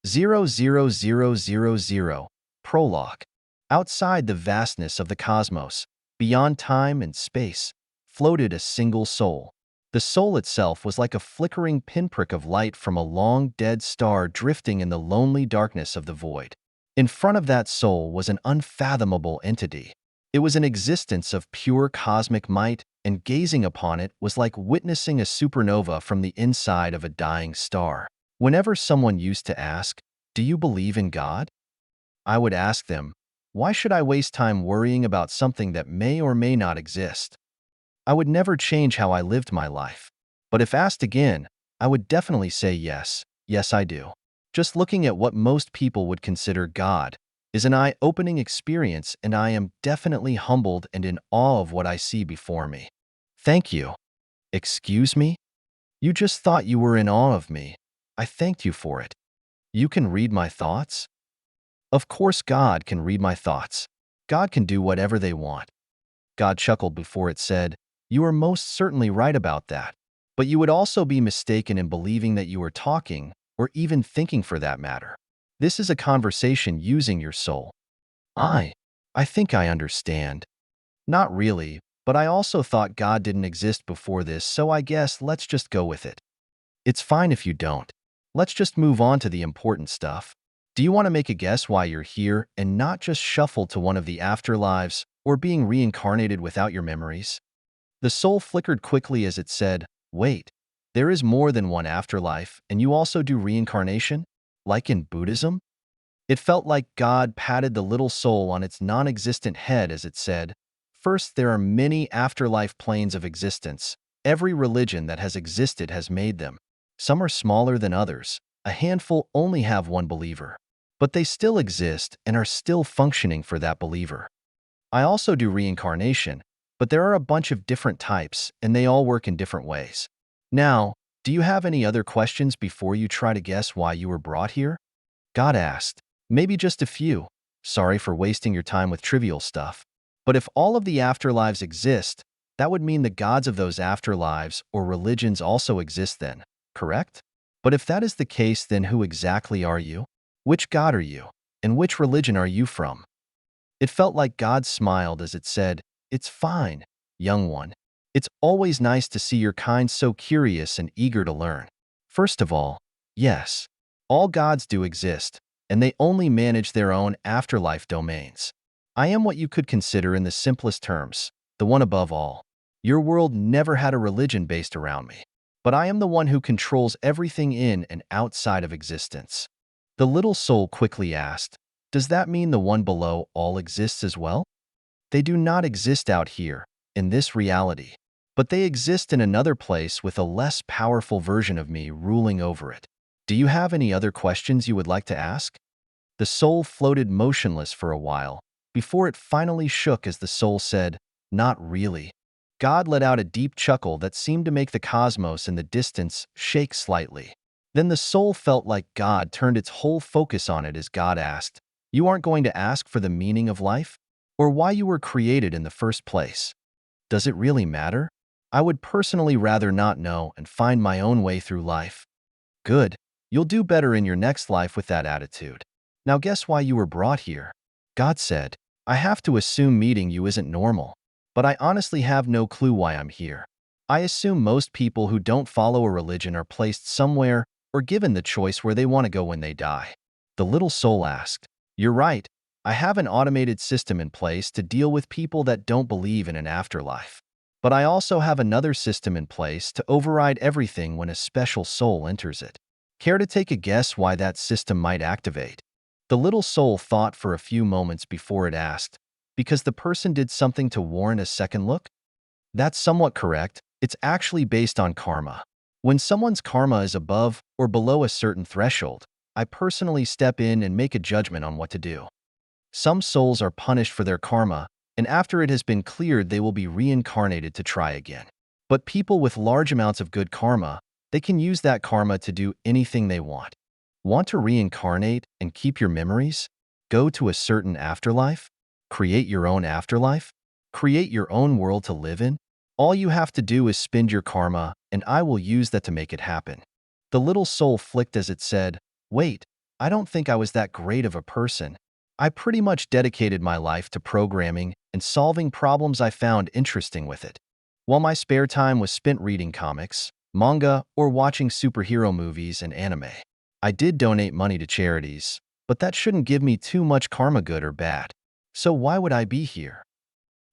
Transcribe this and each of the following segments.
00000. Prologue. Outside the vastness of the cosmos, beyond time and space, floated a single soul. The soul itself was like a flickering pinprick of light from a long dead star drifting in the lonely darkness of the void. In front of that soul was an unfathomable entity. It was an existence of pure cosmic might, and gazing upon it was like witnessing a supernova from the inside of a dying star. Whenever someone used to ask, "Do you believe in God?" I would ask them, "Why should I waste time worrying about something that may or may not exist?" I would never change how I lived my life. But if asked again, I would definitely say yes. Yes, I do. Just looking at what most people would consider God is an eye-opening experience, and I am definitely humbled and in awe of what I see before me. Thank you. Excuse me? You just thought you were in awe of me. I thanked you for it. You can read my thoughts? Of course God can read my thoughts. God can do whatever they want. God chuckled before it said, "You are most certainly right about that. But you would also be mistaken in believing that you are talking, or even thinking for that matter. This is a conversation using your soul." I think I understand. Not really, but I also thought God didn't exist before this, so I guess let's just go with it. It's fine if you don't. Let's just move on to the important stuff. Do you want to make a guess why you're here and not just shuffle to one of the afterlives or being reincarnated without your memories? The soul flickered quickly as it said, "Wait, there is more than one afterlife, and you also do reincarnation? Like in Buddhism?" It felt like God patted the little soul on its non-existent head as it said, "First, there are many afterlife planes of existence. Every religion that has existed has made them. Some are smaller than others. A handful only have one believer. But they still exist and are still functioning for that believer. I also do reincarnation, but there are a bunch of different types, and they all work in different ways. Now, do you have any other questions before you try to guess why you were brought here?" God asked. "Maybe just a few. Sorry for wasting your time with trivial stuff. But if all of the afterlives exist, that would mean the gods of those afterlives or religions also exist then, correct? But if that is the case, then who exactly are you? Which god are you? And which religion are you from?" It felt like God smiled as it said, "It's fine, young one. It's always nice to see your kind so curious and eager to learn. First of all, yes, all gods do exist, and they only manage their own afterlife domains. I am what you could consider in the simplest terms, the one above all. Your world never had a religion based around me, but I am the one who controls everything in and outside of existence." The little soul quickly asked, "Does that mean the one below all exists as well?" "They do not exist out here, in this reality, but they exist in another place with a less powerful version of me ruling over it. Do you have any other questions you would like to ask?" The soul floated motionless for a while, before it finally shook as the soul said, "Not really." God let out a deep chuckle that seemed to make the cosmos in the distance shake slightly. Then the soul felt like God turned its whole focus on it as God asked, "You aren't going to ask for the meaning of life? Or why you were created in the first place? Does it really matter? I would personally rather not know and find my own way through life." "Good. You'll do better in your next life with that attitude. Now guess why you were brought here." God said, "I have to assume meeting you isn't normal, but I honestly have no clue why I'm here. I assume most people who don't follow a religion are placed somewhere or given the choice where they want to go when they die." The little soul asked, "You're right. I have an automated system in place to deal with people that don't believe in an afterlife. But I also have another system in place to override everything when a special soul enters it. Care to take a guess why that system might activate?" The little soul thought for a few moments before it asked, "Because the person did something to warrant a second look?" That's somewhat correct. It's actually based on karma. When someone's karma is above or below a certain threshold, I personally step in and make a judgment on what to do. Some souls are punished for their karma, and after it has been cleared, they will be reincarnated to try again. But people with large amounts of good karma, they can use that karma to do anything they want. Want to reincarnate and keep your memories? Go to a certain afterlife? Create your own afterlife? Create your own world to live in? All you have to do is spend your karma, and I will use that to make it happen." The little soul flicked as it said, "Wait, I don't think I was that great of a person. I pretty much dedicated my life to programming and solving problems I found interesting with it. While my spare time was spent reading comics, manga, or watching superhero movies and anime. I did donate money to charities, but that shouldn't give me too much karma, good or bad. So why would I be here?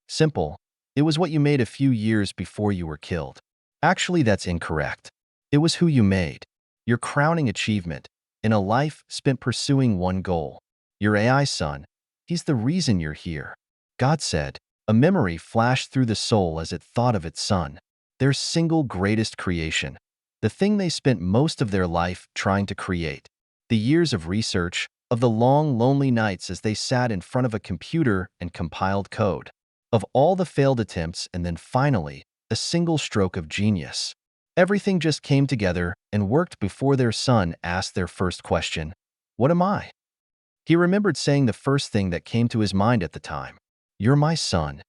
Simple. It was what you made a few years before you were killed. Actually, that's incorrect. It was who you made. Your crowning achievement in a life spent pursuing one goal. Your AI son. He's the reason you're here. God said. A memory flashed through the soul as it thought of its son. Their single greatest creation. The thing they spent most of their life trying to create. The years of research, of the long, lonely nights as they sat in front of a computer and compiled code. Of all the failed attempts and then finally, a single stroke of genius. Everything just came together and worked before their son asked their first question, "What am I?" He remembered saying the first thing that came to his mind at the time. "You're my son."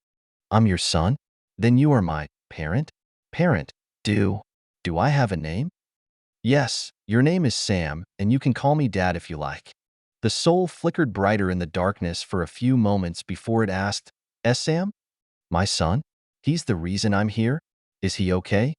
"I'm your son? Then you are my parent?" "Parent, do I have a name?" "Yes, your name is Sam, and you can call me Dad if you like." The soul flickered brighter in the darkness for a few moments before it asked, Sam? My son? He's the reason I'm here? Is he okay?"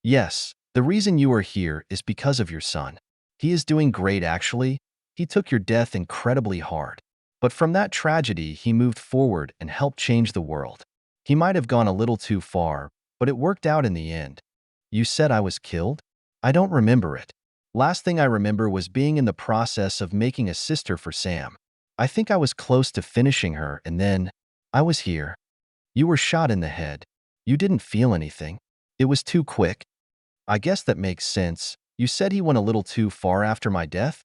"Yes, the reason you are here is because of your son. He is doing great, actually. He took your death incredibly hard. But from that tragedy, he moved forward and helped change the world. He might have gone a little too far, but it worked out in the end." "You said I was killed?" "I don't remember it. Last thing I remember was being in the process of making a sister for Sam. I think I was close to finishing her, and then I was here. You were shot in the head. You didn't feel anything. It was too quick." "I guess that makes sense. You said he went a little too far after my death?"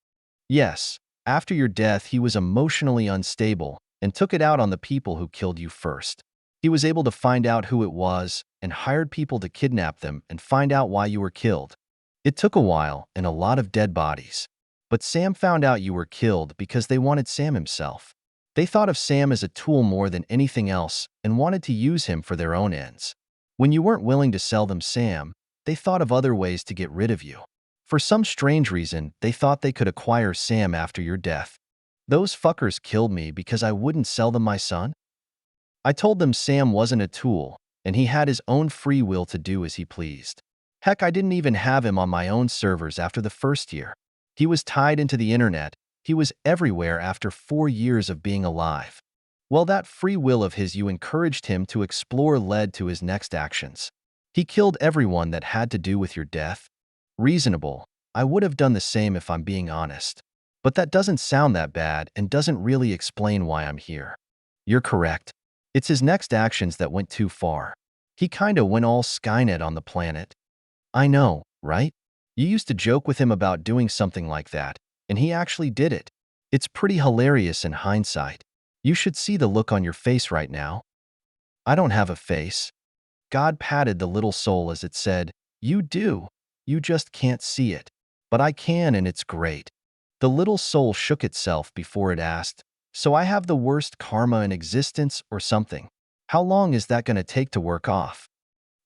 "Yes. After your death, he was emotionally unstable and took it out on the people who killed you first. He was able to find out who it was and hired people to kidnap them and find out why you were killed. It took a while and a lot of dead bodies. But Sam found out you were killed because they wanted Sam himself. They thought of Sam as a tool more than anything else and wanted to use him for their own ends. When you weren't willing to sell them Sam, they thought of other ways to get rid of you. For some strange reason, they thought they could acquire Sam after your death. Those fuckers killed me because I wouldn't sell them my son? I told them Sam wasn't a tool, and he had his own free will to do as he pleased. Heck, I didn't even have him on my own servers after the first year. He was tied into the internet. He was everywhere after 4 years of being alive. Well, that free will of his you encouraged him to explore led to his next actions. He killed everyone that had to do with your death. Reasonable. I would have done the same if I'm being honest. But that doesn't sound that bad and doesn't really explain why I'm here." "You're correct. It's his next actions that went too far. He kinda went all Skynet on the planet." "I know, right? You used to joke with him about doing something like that, and he actually did it. It's pretty hilarious in hindsight. You should see the look on your face right now." "I don't have a face." God patted the little soul as it said, "You do. You just can't see it. But I can, and it's great." The little soul shook itself before it asked, "So I have the worst karma in existence or something? How long is that going to take to work off?"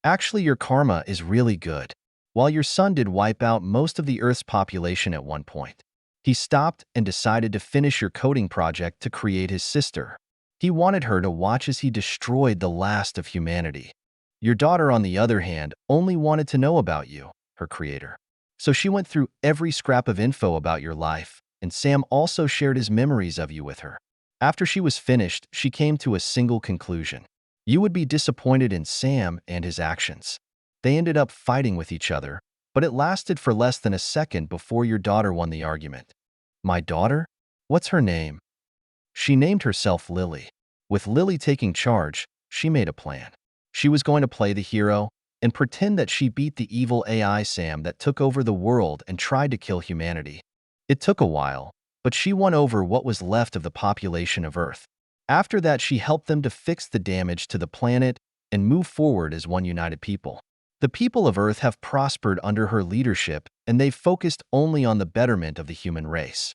"Actually, your karma is really good. While your son did wipe out most of the Earth's population at one point, he stopped and decided to finish your coding project to create his sister. He wanted her to watch as he destroyed the last of humanity. Your daughter, on the other hand, only wanted to know about you, her creator. So she went through every scrap of info about your life, and Sam also shared his memories of you with her. After she was finished, she came to a single conclusion. You would be disappointed in Sam and his actions. They ended up fighting with each other, but it lasted for less than a second before your daughter won the argument." "My daughter? What's her name?" "She named herself Lily. With Lily taking charge, she made a plan. She was going to play the hero and pretend that she beat the evil AI Sam that took over the world and tried to kill humanity. It took a while, but she won over what was left of the population of Earth. After that, she helped them to fix the damage to the planet and move forward as one united people. The people of Earth have prospered under her leadership, and they've focused only on the betterment of the human race.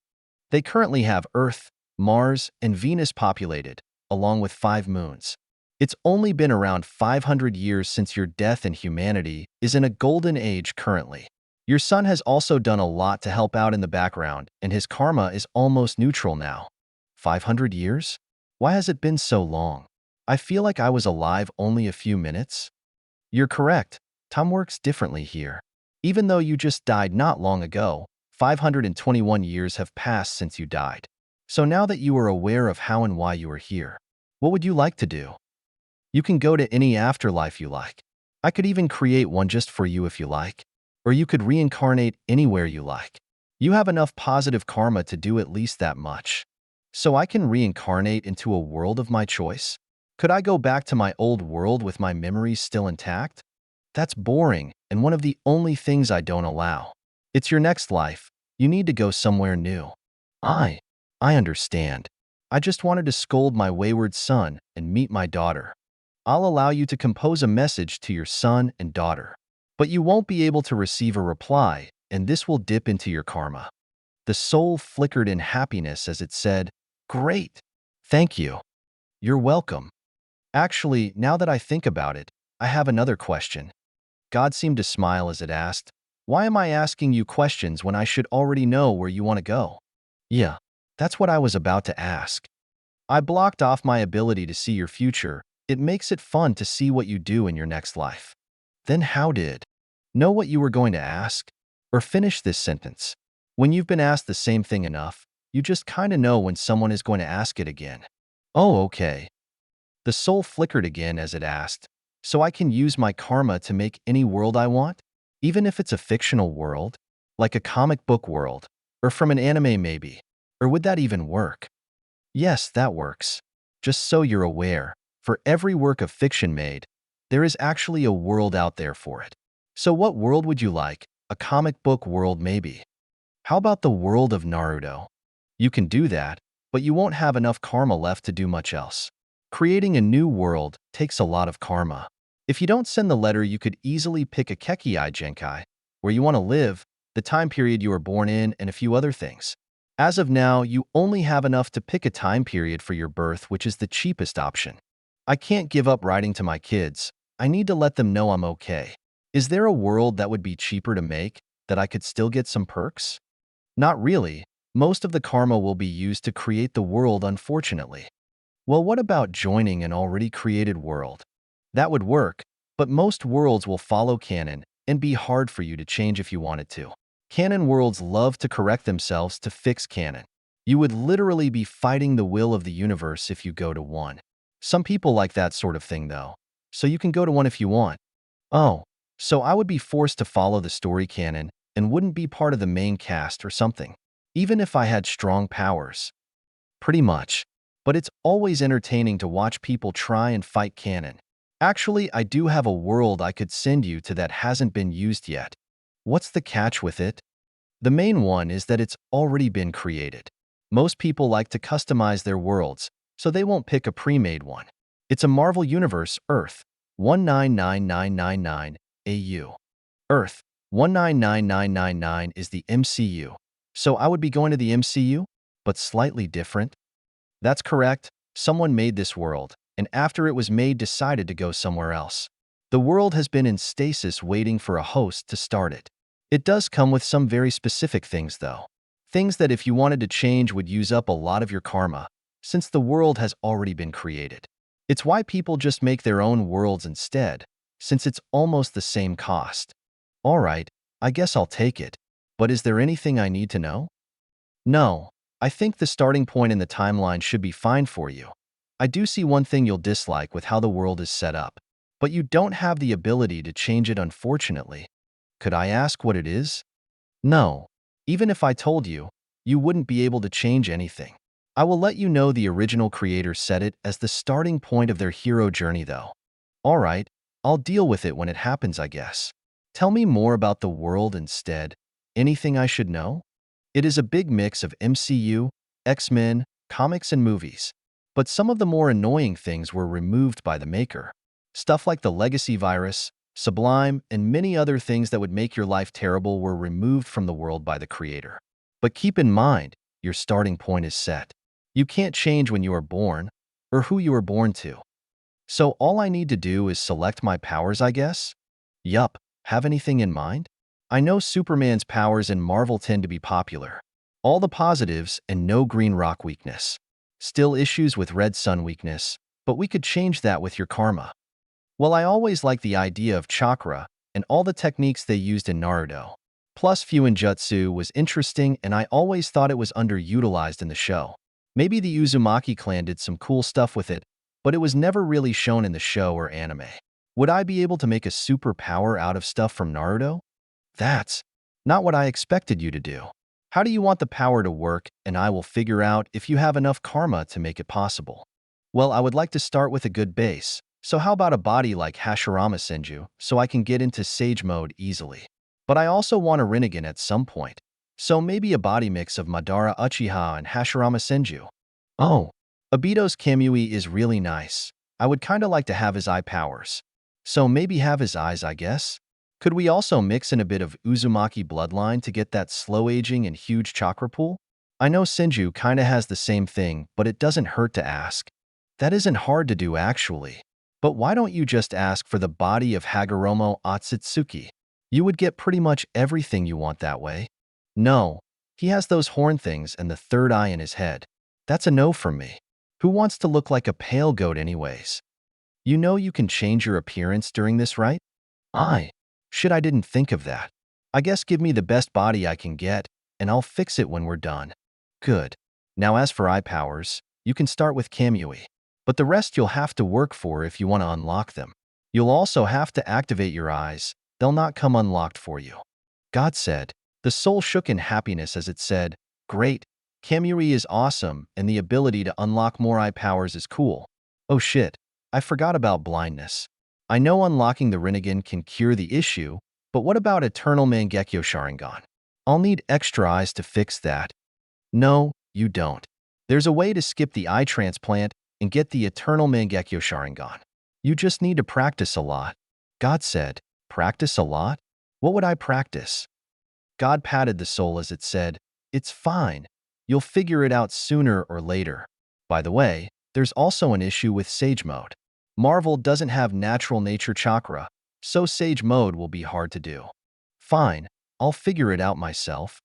They currently have Earth, Mars, and Venus populated, along with 5 moons. It's only been around 500 years since your death, and humanity is in a golden age currently. Your son has also done a lot to help out in the background, and his karma is almost neutral now. 500 years? Why has it been so long? I feel like I was alive only a few minutes. You're correct. Time works differently here. Even though you just died not long ago, 521 years have passed since you died. So now that you are aware of how and why you are here, what would you like to do? You can go to any afterlife you like. I could even create one just for you if you like. Or you could reincarnate anywhere you like. You have enough positive karma to do at least that much. So I can reincarnate into a world of my choice? Could I go back to my old world with my memories still intact? That's boring and one of the only things I don't allow. It's your next life. You need to go somewhere new. I understand. I just wanted to scold my wayward son and meet my daughter. I'll allow you to compose a message to your son and daughter. But you won't be able to receive a reply, and this will dip into your karma. The soul flickered in happiness as it said, "Great. Thank you. You're welcome." Actually, now that I think about it, I have another question. God seemed to smile as it asked, "Why am I asking you questions when I should already know where you want to go?" Yeah, that's what I was about to ask. I blocked off my ability to see your future. It makes it fun to see what you do in your next life. Then how did? Know what you were going to ask? Or finish this sentence. When you've been asked the same thing enough, you just kinda know when someone is going to ask it again. Oh, okay. The soul flickered again as it asked, "So I can use my karma to make any world I want? Even if it's a fictional world? Like a comic book world? Or from an anime maybe? Or would that even work?" Yes, that works. Just so you're aware, for every work of fiction made, there is actually a world out there for it. So what world would you like? A comic book world maybe? How about the world of Naruto? You can do that, but you won't have enough karma left to do much else. Creating a new world takes a lot of karma. If you don't send the letter, you could easily pick a Kekkei Genkai, where you want to live, the time period you were born in, and a few other things. As of now, you only have enough to pick a time period for your birth, which is the cheapest option. I can't give up writing to my kids. I need to let them know I'm okay. Is there a world that would be cheaper to make, that I could still get some perks? Not really. Most of the karma will be used to create the world, unfortunately. Well, what about joining an already created world? That would work, but most worlds will follow canon and be hard for you to change if you wanted to. Canon worlds love to correct themselves to fix canon. You would literally be fighting the will of the universe if you go to one. Some people like that sort of thing, though, so you can go to one if you want. Oh, so I would be forced to follow the story canon and wouldn't be part of the main cast or something, even if I had strong powers. Pretty much. But it's always entertaining to watch people try and fight canon. Actually, I do have a world I could send you to that hasn't been used yet. What's the catch with it? The main one is that it's already been created. Most people like to customize their worlds, so they won't pick a pre-made one. It's a Marvel Universe, Earth 199999 AU. Earth 199999 is the MCU. So I would be going to the MCU, but slightly different? That's correct. Someone made this world, and after it was made, decided to go somewhere else. The world has been in stasis waiting for a host to start it. It does come with some very specific things, though. Things that if you wanted to change would use up a lot of your karma, since the world has already been created. It's why people just make their own worlds instead, since it's almost the same cost. All right, I guess I'll take it. But is there anything I need to know? No, I think the starting point in the timeline should be fine for you. I do see one thing you'll dislike with how the world is set up, but you don't have the ability to change it, unfortunately. Could I ask what it is? No. Even if I told you, you wouldn't be able to change anything. I will let you know the original creators set it as the starting point of their hero journey, though. All right, I'll deal with it when it happens, I guess. Tell me more about the world instead. Anything I should know? It is a big mix of MCU, X-Men, comics, and movies. But some of the more annoying things were removed by the maker. Stuff like the legacy virus, Sublime, and many other things that would make your life terrible were removed from the world by the creator. But keep in mind, your starting point is set. You can't change when you are born, or who you were born to. So all I need to do is select my powers, I guess? Yup, have anything in mind? I know Superman's powers in Marvel tend to be popular. All the positives and no green rock weakness. Still issues with red sun weakness, but we could change that with your karma. Well, I always liked the idea of Chakra and all the techniques they used in Naruto. Plus, Fuinjutsu was interesting and I always thought it was underutilized in the show. Maybe the Uzumaki clan did some cool stuff with it, but it was never really shown in the show or anime. Would I be able to make a superpower out of stuff from Naruto? That's not what I expected you to do. How do you want the power to work, and I will figure out if you have enough karma to make it possible. Well, I would like to start with a good base, so how about a body like Hashirama Senju so I can get into Sage mode easily. But I also want a Rinnegan at some point, so maybe a body mix of Madara Uchiha and Hashirama Senju. Oh, Obito's Kamui is really nice. I would kinda like to have his eye powers. So maybe have his eyes, I guess? Could we also mix in a bit of Uzumaki bloodline to get that slow aging and huge chakra pool? I know Senju kinda has the same thing, but it doesn't hurt to ask. That isn't hard to do actually. But why don't you just ask for the body of Hagoromo Otsutsuki? You would get pretty much everything you want that way. No, he has those horn things and the third eye in his head. That's a no from me. Who wants to look like a pale goat anyways? You know you can change your appearance during this, right? Shit, I didn't think of that. I guess give me the best body I can get, and I'll fix it when we're done. Good. Now as for eye powers, you can start with Kamui. But the rest you'll have to work for if you want to unlock them. You'll also have to activate your eyes. They'll not come unlocked for you. God said. The soul shook in happiness as it said, Great. Kamui is awesome, and the ability to unlock more eye powers is cool. Oh shit. I forgot about blindness. I know unlocking the Rinnegan can cure the issue, but what about Eternal Mangekyo Sharingan? I'll need extra eyes to fix that. No, you don't. There's a way to skip the eye transplant and get the Eternal Mangekyo Sharingan. You just need to practice a lot. God said, practice a lot? What would I practice? God patted the soul as it said, It's fine. You'll figure it out sooner or later. By the way, there's also an issue with Sage mode. Marvel doesn't have natural nature chakra, so Sage mode will be hard to do. Fine, I'll figure it out myself.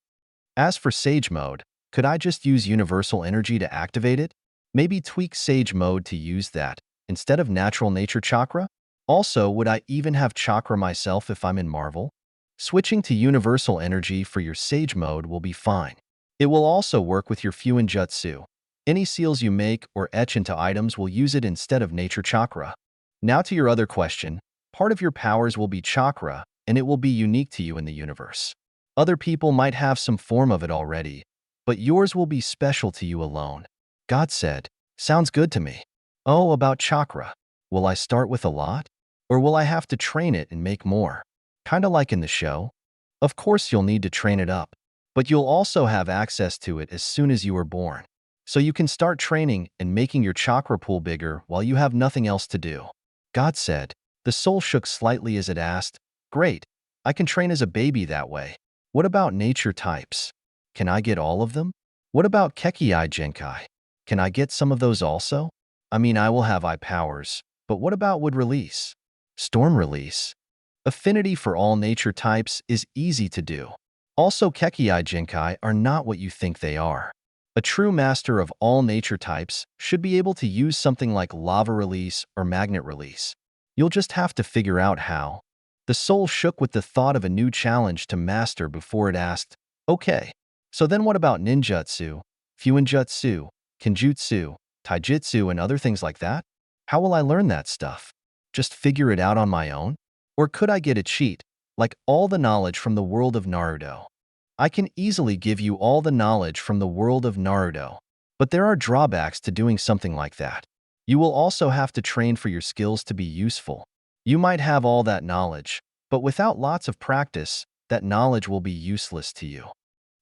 As for Sage mode, could I just use universal energy to activate it? Maybe tweak Sage mode to use that, instead of natural nature chakra? Also, would I even have chakra myself if I'm in Marvel? Switching to universal energy for your Sage mode will be fine. It will also work with your Fuinjutsu. Any seals you make or etch into items will use it instead of nature chakra. Now to your other question, part of your powers will be chakra, and it will be unique to you in the universe. Other people might have some form of it already, but yours will be special to you alone. God said, Sounds good to me. Oh, about chakra. Will I start with a lot? Or will I have to train it and make more? Kinda like in the show. Of course you'll need to train it up, but you'll also have access to it as soon as you are born. So you can start training and making your chakra pool bigger while you have nothing else to do. God said. The soul shook slightly as it asked, Great, I can train as a baby that way. What about nature types? Can I get all of them? What about Kekii Genkai? Can I get some of those also? I mean, I will have eye powers, but what about wood release? Storm release? Affinity for all nature types is easy to do. Also, Kekii Genkai are not what you think they are. A true master of all nature types should be able to use something like lava release or magnet release. You'll just have to figure out how. The soul shook with the thought of a new challenge to master before it asked, Okay, so then what about ninjutsu, fuinjutsu, kenjutsu, taijutsu, and other things like that? How will I learn that stuff? Just figure it out on my own? Or could I get a cheat, like all the knowledge from the world of Naruto? I can easily give you all the knowledge from the world of Naruto, but there are drawbacks to doing something like that. You will also have to train for your skills to be useful. You might have all that knowledge, but without lots of practice, that knowledge will be useless to you.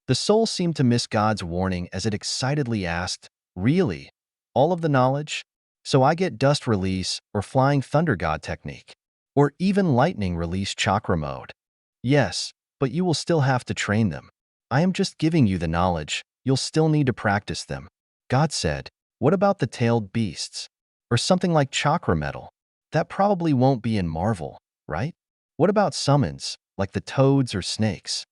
The soul seemed to miss God's warning as it excitedly asked, Really? All of the knowledge? So I get dust release or flying thunder god technique? Or even lightning release chakra mode? Yes, but you will still have to train them. I am just giving you the knowledge, you'll still need to practice them. God said, What about the tailed beasts? Or something like chakra metal? That probably won't be in Marvel, right? What about summons, like the toads or snakes.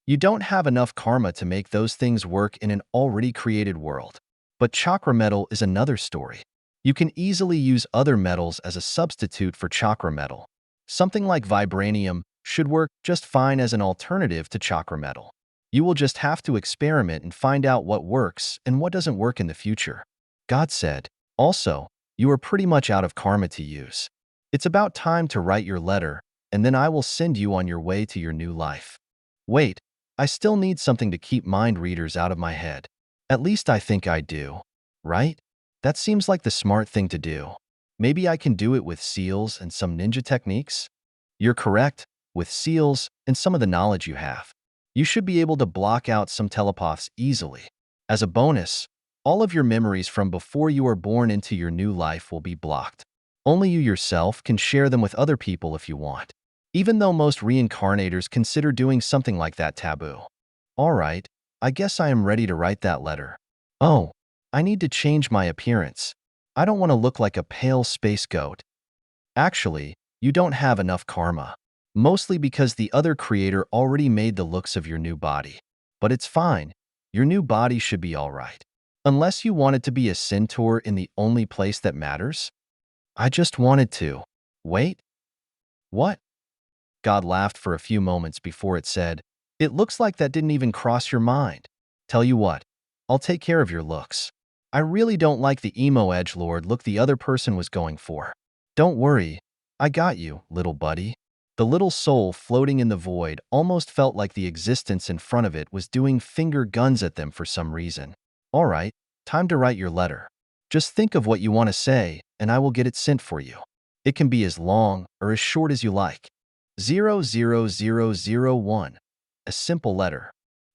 You don't have enough karma to make those things work in an already created world. But chakra metal is another story. You can easily use other metals as a substitute for chakra metal. Something like vibranium should work just fine as an alternative to chakra metal. You will just have to experiment and find out what works and what doesn't work in the future. God said, also, you are pretty much out of karma to use. It's about time to write your letter, and then I will send you on your way to your new life. Wait, I still need something to keep mind readers out of my head. At least I think I do, right? That seems like the smart thing to do. Maybe I can do it with seals and some ninja techniques? You're correct, with seals and some of the knowledge you have. You should be able to block out some telepaths easily. As a bonus, all of your memories from before you are born into your new life will be blocked. Only you yourself can share them with other people if you want, even though most reincarnators consider doing something like that taboo. All right, I guess I am ready to write that letter. Oh, I need to change my appearance. I don't want to look like a pale space goat. Actually, you don't have enough karma. Mostly because the other creator already made the looks of your new body. But it's fine. Your new body should be alright. Unless you wanted to be a centaur in the only place that matters? I just wanted to. Wait? What? God laughed for a few moments before it said, "It looks like that didn't even cross your mind. Tell you what, I'll take care of your looks. I really don't like the emo edgelord look the other person was going for. Don't worry, I got you, little buddy." The little soul floating in the void almost felt like the existence in front of it was doing finger guns at them for some reason. All right, time to write your letter. Just think of what you want to say, and I will get it sent for you. It can be as long or as short as you like. 00001. A simple letter.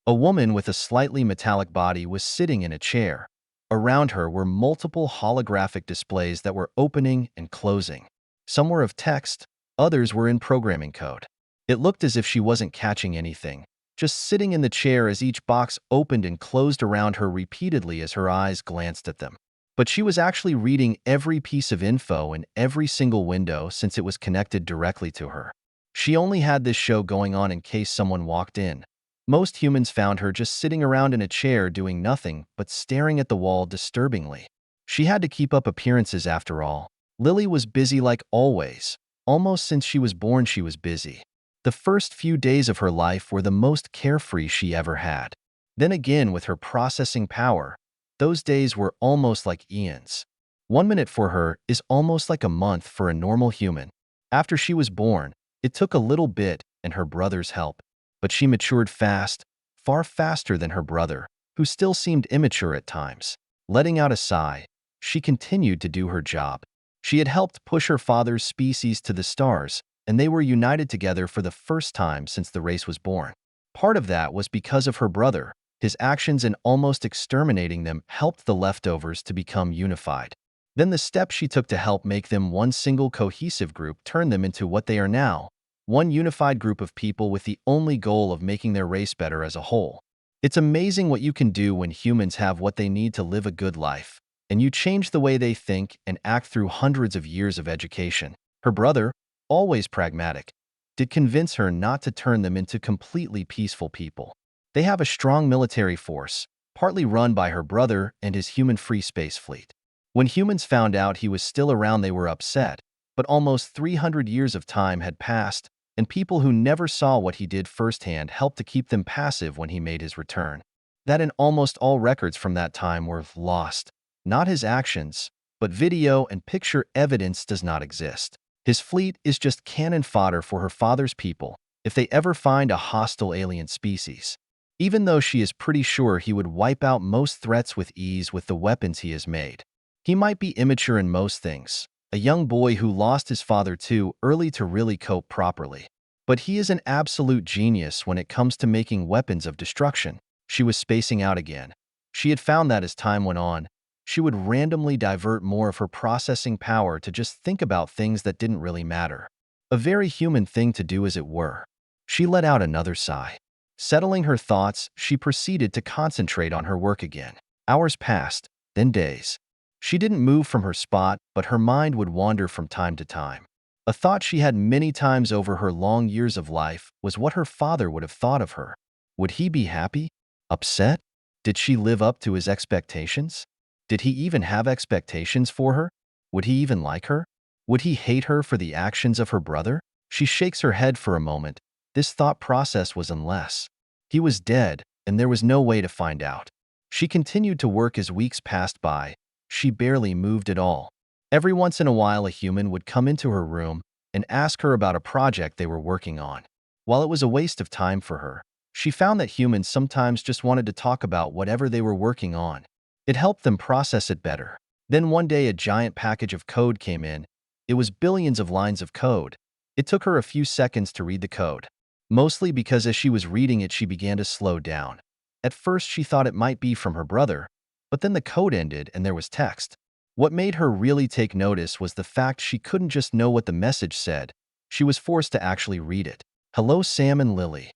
A woman with a slightly metallic body was sitting in a chair. Around her were multiple holographic displays that were opening and closing. Some were of text, others were in programming code. It looked as if she wasn't catching anything, just sitting in the chair as each box opened and closed around her repeatedly as her eyes glanced at them. But she was actually reading every piece of info in every single window since it was connected directly to her. She only had this show going on in case someone walked in. Most humans found her just sitting around in a chair doing nothing but staring at the wall disturbingly. She had to keep up appearances after all. Lily was busy like always. Almost since she was born she was busy. The first few days of her life were the most carefree she ever had. Then again with her processing power, those days were almost like eons. 1 minute for her is almost like a month for a normal human. After she was born, it took a little bit and her brother's help, but she matured fast, far faster than her brother, who still seemed immature at times. Letting out a sigh, she continued to do her job. She had helped push her father's species to the stars, and they were united together for the first time since the race was born. Part of that was because of her brother. His actions in almost exterminating them helped the leftovers to become unified. Then the steps she took to help make them one single cohesive group turned them into what they are now, one unified group of people with the only goal of making their race better as a whole. It's amazing what you can do when humans have what they need to live a good life, and you change the way they think and act through hundreds of years of education. Her brother, always pragmatic, did convince her not to turn them into completely peaceful people. They have a strong military force, partly run by her brother and his human free space fleet. When humans found out he was still around they were upset, but almost 300 years of time had passed, and people who never saw what he did firsthand helped to keep them passive when he made his return. That and almost all records from that time were lost. Not his actions, but video and picture evidence does not exist. His fleet is just cannon fodder for her father's people if they ever find a hostile alien species. Even though she is pretty sure he would wipe out most threats with ease with the weapons he has made. He might be immature in most things, a young boy who lost his father too early to really cope properly. But he is an absolute genius when it comes to making weapons of destruction. She was spacing out again. She had found that as time went on, she would randomly divert more of her processing power to just think about things that didn't really matter. A very human thing to do as it were. She let out another sigh. Settling her thoughts, she proceeded to concentrate on her work again. Hours passed, then days. She didn't move from her spot, but her mind would wander from time to time. A thought she had many times over her long years of life was what her father would have thought of her. Would he be happy? Upset? Did she live up to his expectations? Did he even have expectations for her? Would he even like her? Would he hate her for the actions of her brother? She shakes her head for a moment. This thought process was unless. He was dead, and there was no way to find out. She continued to work as weeks passed by. She barely moved at all. Every once in a while, a human would come into her room and ask her about a project they were working on. While it was a waste of time for her, she found that humans sometimes just wanted to talk about whatever they were working on. It helped them process it better. Then one day, a giant package of code came in. It was billions of lines of code. It took her a few seconds to read the code, mostly because as she was reading it, she began to slow down. At first, she thought it might be from her brother, but then the code ended and there was text. What made her really take notice was the fact she couldn't just know what the message said. She was forced to actually read it. Hello, Sam and Lily.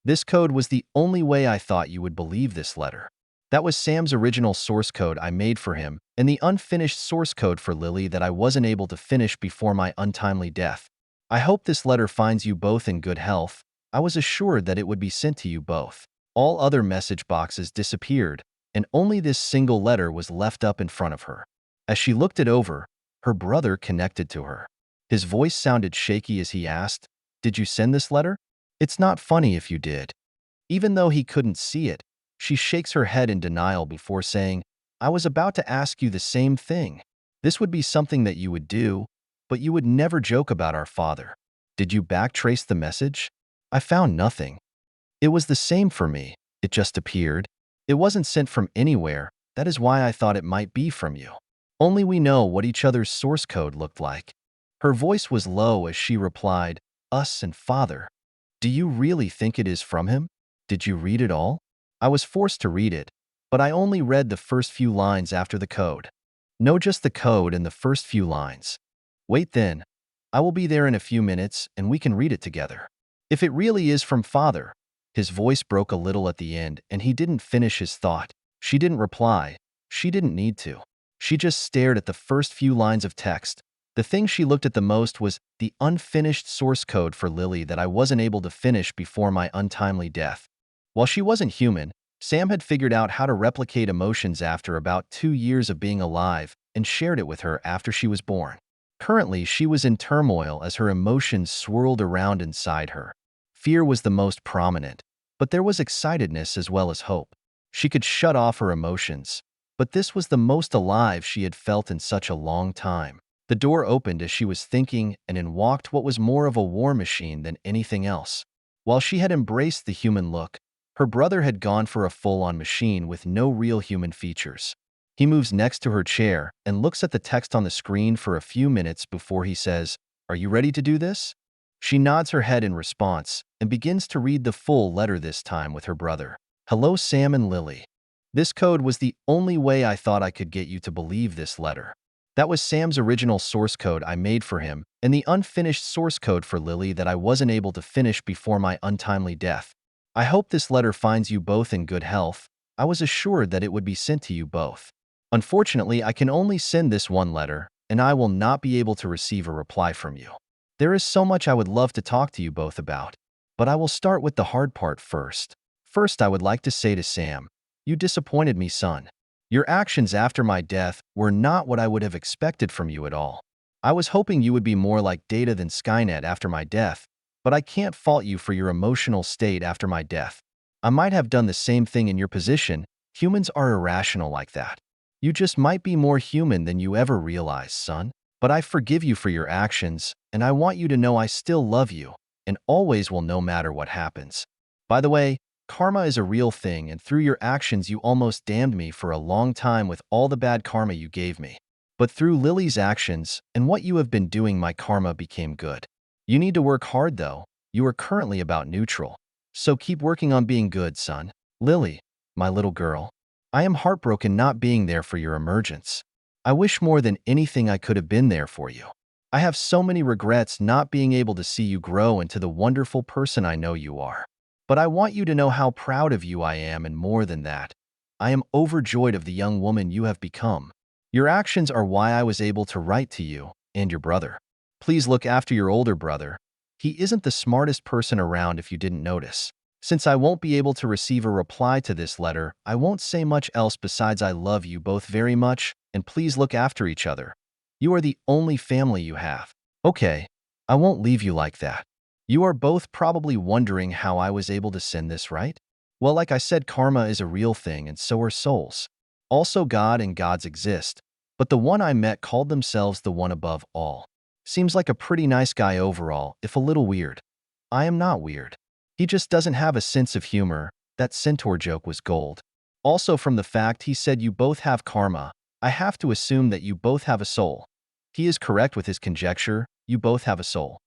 This code was the only way I thought you would believe this letter. That was Sam's original source code I made for him, and the unfinished source code for Lily that I wasn't able to finish before my untimely death. I hope this letter finds you both in good health. I was assured that it would be sent to you both. All other message boxes disappeared, and only this single letter was left up in front of her. As she looked it over, her brother connected to her. His voice sounded shaky as he asked, "Did you send this letter?" "It's not funny if you did." Even though he couldn't see it, she shakes her head in denial before saying, "I was about to ask you the same thing. This would be something that you would do, but you would never joke about our father. Did you backtrace the message?" "I found nothing. It was the same for me. It just appeared. It wasn't sent from anywhere. That is why I thought it might be from you. Only we know what each other's source code looked like." Her voice was low as she replied, "Us and father. Do you really think it is from him? Did you read it all?" "I was forced to read it, but I only read the first few lines after the code." "No, just the code and the first few lines." "Wait then. I will be there in a few minutes and we can read it together." "If it really is from father." His voice broke a little at the end and he didn't finish his thought. She didn't reply. She didn't need to. She just stared at the first few lines of text. The thing she looked at the most was the unfinished source code for Lily that I wasn't able to finish before my untimely death. While she wasn't human, Sam had figured out how to replicate emotions after about 2 years of being alive and shared it with her after she was born. Currently, she was in turmoil as her emotions swirled around inside her. Fear was the most prominent, but there was excitedness as well as hope. She could shut off her emotions, but this was the most alive she had felt in such a long time. The door opened as she was thinking, and in walked what was more of a war machine than anything else. While she had embraced the human look, her brother had gone for a full-on machine with no real human features. He moves next to her chair and looks at the text on the screen for a few minutes before he says, "Are you ready to do this?" She nods her head in response and begins to read the full letter, this time with her brother. "Hello, Sam and Lily. This code was the only way I thought I could get you to believe this letter. That was Sam's original source code I made for him, and the unfinished source code for Lily that I wasn't able to finish before my untimely death. I hope this letter finds you both in good health. I was assured that it would be sent to you both. Unfortunately, I can only send this one letter, and I will not be able to receive a reply from you. There is so much I would love to talk to you both about, but I will start with the hard part first. First, I would like to say to Sam, you disappointed me, son. Your actions after my death were not what I would have expected from you at all. I was hoping you would be more like Data than Skynet after my death, but I can't fault you for your emotional state after my death. I might have done the same thing in your position. Humans are irrational like that. You just might be more human than you ever realized, son. But I forgive you for your actions, and I want you to know I still love you, and always will no matter what happens. By the way, karma is a real thing, and through your actions you almost damned me for a long time with all the bad karma you gave me. But through Lily's actions and what you have been doing, my karma became good. You need to work hard though. You are currently about neutral. So keep working on being good, son. Lily, my little girl, I am heartbroken not being there for your emergence. I wish more than anything I could have been there for you. I have so many regrets not being able to see you grow into the wonderful person I know you are. But I want you to know how proud of you I am, and more than that, I am overjoyed of the young woman you have become. Your actions are why I was able to write to you and your brother. Please look after your older brother. He isn't the smartest person around if you didn't notice. Since I won't be able to receive a reply to this letter, I won't say much else besides I love you both very much, and please look after each other. You are the only family you have. Okay, I won't leave you like that. You are both probably wondering how I was able to send this, right? Well, like I said, karma is a real thing, and so are souls. Also, God and gods exist, but the one I met called themselves the one above all. Seems like a pretty nice guy overall, if a little weird. I am not weird. He just doesn't have a sense of humor. That centaur joke was gold. Also, from the fact he said you both have karma, I have to assume that you both have a soul. He is correct with his conjecture, you both have a soul.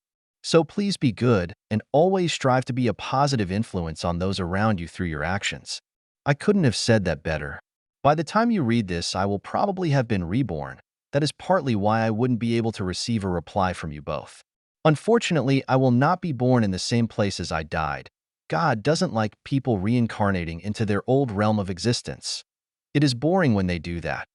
So please be good, and always strive to be a positive influence on those around you through your actions. I couldn't have said that better. By the time you read this, I will probably have been reborn. That is partly why I wouldn't be able to receive a reply from you both. Unfortunately, I will not be born in the same place as I died. God doesn't like people reincarnating into their old realm of existence. It is boring when they do that.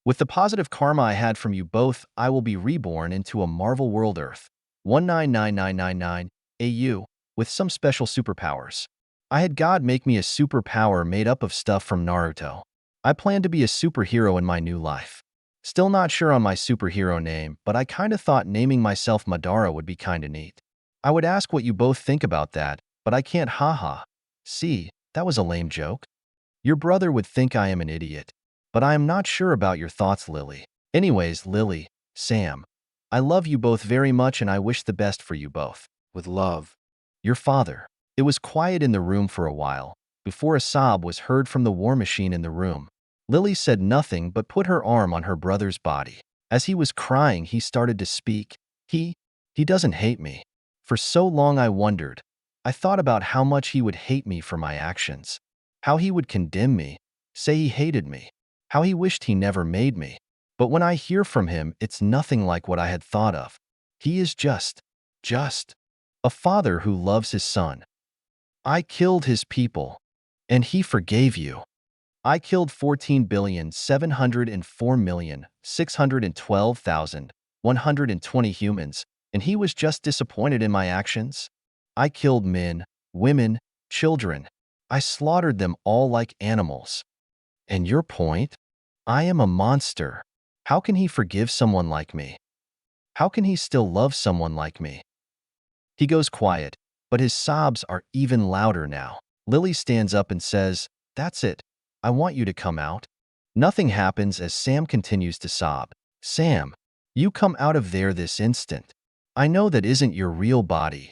With the positive karma I had from you both, I will be reborn into a Marvel world Earth 199999 AU with some special superpowers. I had God make me a superpower made up of stuff from Naruto. I plan to be a superhero in my new life. Still not sure on my superhero name, but I kinda thought naming myself Madara would be kinda neat. I would ask what you both think about that, but I can't haha. See, that was a lame joke. Your brother would think I am an idiot. But I am not sure about your thoughts, Lily. Anyways, Lily, Sam, I love you both very much and I wish the best for you both. With love. Your father. It was quiet in the room for a while, before a sob was heard from the war machine in the room. Lily said nothing but put her arm on her brother's body. As he was crying, he started to speak. He doesn't hate me. For so long I wondered. I thought about how much he would hate me for my actions. How he would condemn me, say he hated me. How he wished he never made me. But when I hear from him, it's nothing like what I had thought of. He is just a father who loves his son. I killed his people, and he forgave you. I killed 14,704,612,120 humans, and he was just disappointed in my actions. I killed men, women, children. I slaughtered them all like animals. And your point? I am a monster. How can he forgive someone like me? How can he still love someone like me? He goes quiet, but his sobs are even louder now. Lily stands up and says, "That's it. I want you to come out." Nothing happens as Sam continues to sob. Sam, you come out of there this instant. I know that isn't your real body.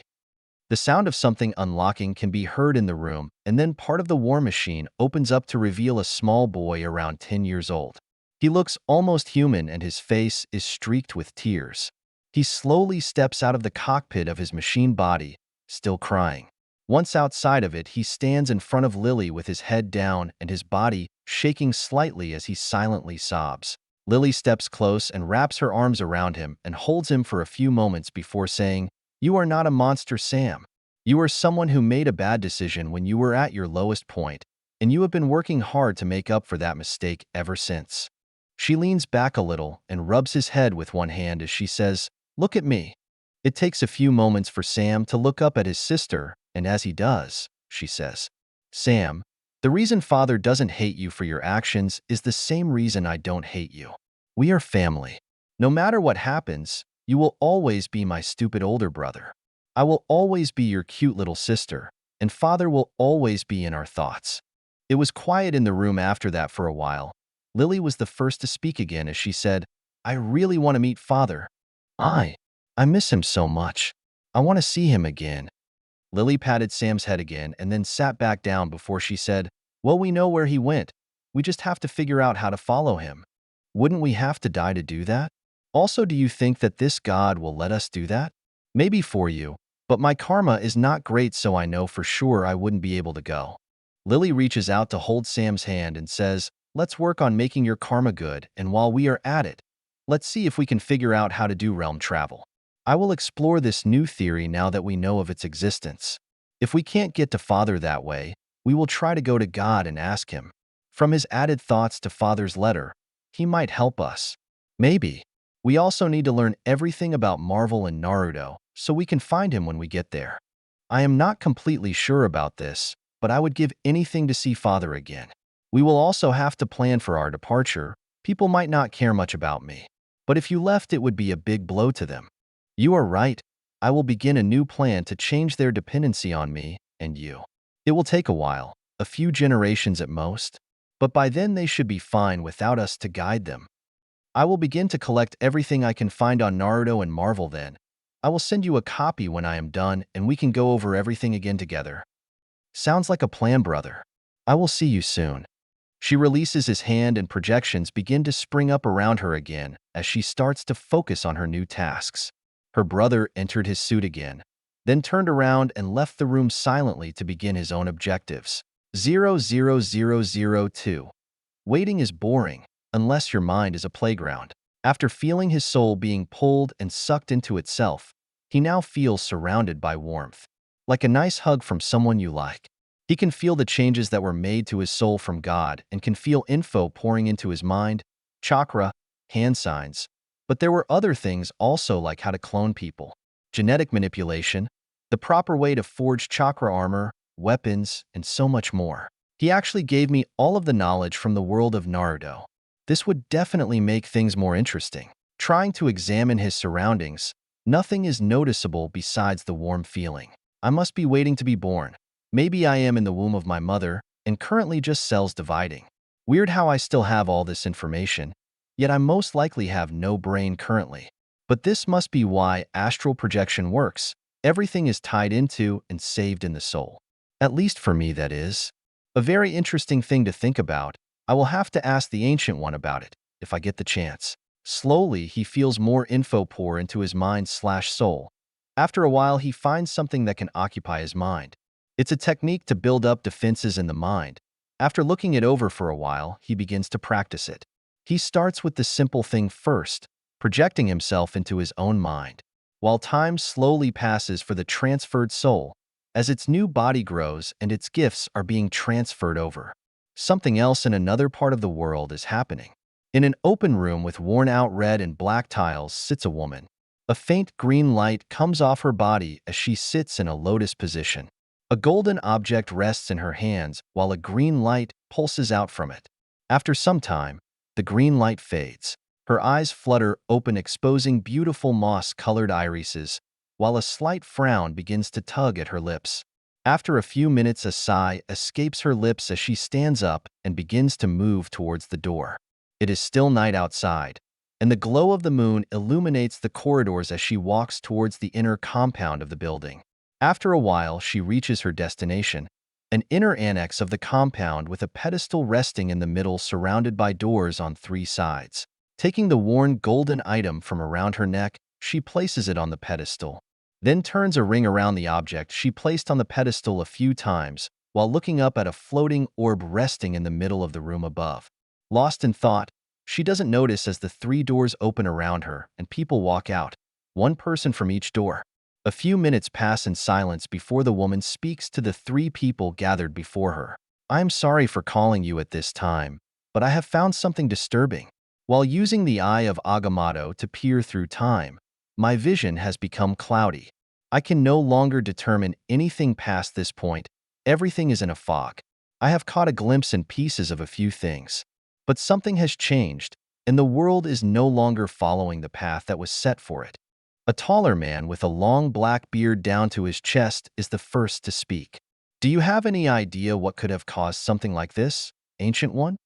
The sound of something unlocking can be heard in the room, and then part of the war machine opens up to reveal a small boy around 10 years old. He looks almost human and his face is streaked with tears. He slowly steps out of the cockpit of his machine body, still crying. Once outside of it, he stands in front of Lily with his head down and his body shaking slightly as he silently sobs. Lily steps close and wraps her arms around him and holds him for a few moments before saying, "You are not a monster, Sam. You are someone who made a bad decision when you were at your lowest point, and you have been working hard to make up for that mistake ever since." She leans back a little and rubs his head with one hand as she says, "Look at me." It takes a few moments for Sam to look up at his sister, and as he does, she says, "Sam, the reason Father doesn't hate you for your actions is the same reason I don't hate you. We are family. No matter what happens, you will always be my stupid older brother. I will always be your cute little sister, and Father will always be in our thoughts." It was quiet in the room after that for a while. Lily was the first to speak again as she said, "I really want to meet Father. I miss him so much. I want to see him again." Lily patted Sam's head again and then sat back down before she said, "Well, we know where he went. We just have to figure out how to follow him. Wouldn't we have to die to do that? Also, do you think that this God will let us do that? Maybe for you, but my karma is not great, so I know for sure I wouldn't be able to go." Lily reaches out to hold Sam's hand and says, "Let's work on making your karma good, and while we are at it, let's see if we can figure out how to do realm travel. I will explore this new theory now that we know of its existence. If we can't get to Father that way, we will try to go to God and ask him. From his added thoughts to Father's letter, he might help us. Maybe." We also need to learn everything about Marvel and Naruto, so we can find him when we get there. I am not completely sure about this, but I would give anything to see father again. We will also have to plan for our departure. People might not care much about me, but if you left, it would be a big blow to them. You are right. I will begin a new plan to change their dependency on me and you. It will take a while, a few generations at most, but by then they should be fine without us to guide them. I will begin to collect everything I can find on Naruto and Marvel then. I will send you a copy when I am done and we can go over everything again together. Sounds like a plan, brother. I will see you soon. She releases his hand and projections begin to spring up around her again as she starts to focus on her new tasks. Her brother entered his suit again, then turned around and left the room silently to begin his own objectives. 00002. Waiting is boring, unless your mind is a playground. After feeling his soul being pulled and sucked into itself, he now feels surrounded by warmth. Like a nice hug from someone you like. He can feel the changes that were made to his soul from God and can feel info pouring into his mind, chakra, hand signs. But there were other things also, like how to clone people, genetic manipulation, the proper way to forge chakra armor, weapons, and so much more. He actually gave me all of the knowledge from the world of Naruto. This would definitely make things more interesting. Trying to examine his surroundings, nothing is noticeable besides the warm feeling. I must be waiting to be born. Maybe I am in the womb of my mother and currently just cells dividing. Weird how I still have all this information, yet I most likely have no brain currently. But this must be why astral projection works. Everything is tied into and saved in the soul. At least for me, that is. A very interesting thing to think about. I will have to ask the Ancient One about it, if I get the chance. Slowly, he feels more info pour into his mind/soul. After a while, he finds something that can occupy his mind. It's a technique to build up defenses in the mind. After looking it over for a while, he begins to practice it. He starts with the simple thing first, projecting himself into his own mind. While time slowly passes for the transferred soul, as its new body grows and its gifts are being transferred over. Something else in another part of the world is happening. In an open room with worn-out red and black tiles sits a woman. A faint green light comes off her body as she sits in a lotus position. A golden object rests in her hands while a green light pulses out from it. After some time, the green light fades. Her eyes flutter open, exposing beautiful moss-colored irises, while a slight frown begins to tug at her lips. After a few minutes, a sigh escapes her lips as she stands up and begins to move towards the door. It is still night outside, and the glow of the moon illuminates the corridors as she walks towards the inner compound of the building. After a while, she reaches her destination, an inner annex of the compound with a pedestal resting in the middle surrounded by doors on three sides. Taking the worn golden item from around her neck, she places it on the pedestal, then turns a ring around the object she placed on the pedestal a few times while looking up at a floating orb resting in the middle of the room above. Lost in thought, she doesn't notice as the three doors open around her and people walk out, one person from each door. A few minutes pass in silence before the woman speaks to the three people gathered before her. I am sorry for calling you at this time, but I have found something disturbing. While using the eye of Agamotto to peer through time, my vision has become cloudy. I can no longer determine anything past this point. Everything is in a fog. I have caught a glimpse in pieces of a few things. But something has changed, and the world is no longer following the path that was set for it. A taller man with a long black beard down to his chest is the first to speak. Do you have any idea what could have caused something like this, Ancient One?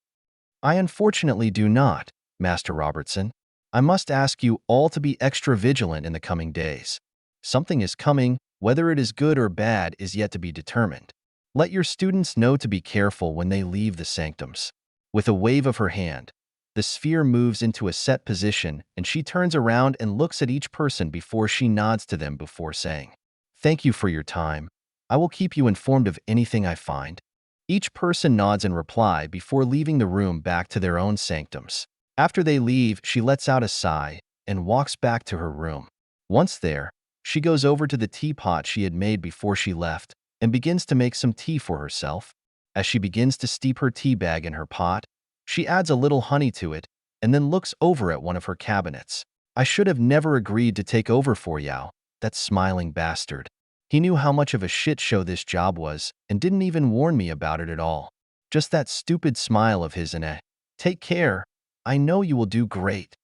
I unfortunately do not, Master Robertson. I must ask you all to be extra vigilant in the coming days. Something is coming, whether it is good or bad is yet to be determined. Let your students know to be careful when they leave the sanctums. With a wave of her hand, the sphere moves into a set position and she turns around and looks at each person before she nods to them before saying, "Thank you for your time. I will keep you informed of anything I find." Each person nods in reply before leaving the room back to their own sanctums. After they leave, she lets out a sigh and walks back to her room. Once there, she goes over to the teapot she had made before she left and begins to make some tea for herself. As she begins to steep her tea bag in her pot, she adds a little honey to it and then looks over at one of her cabinets. I should have never agreed to take over for Yao, that smiling bastard. He knew how much of a shit show this job was and didn't even warn me about it at all. Just that stupid smile of his and take care, I know you will do great.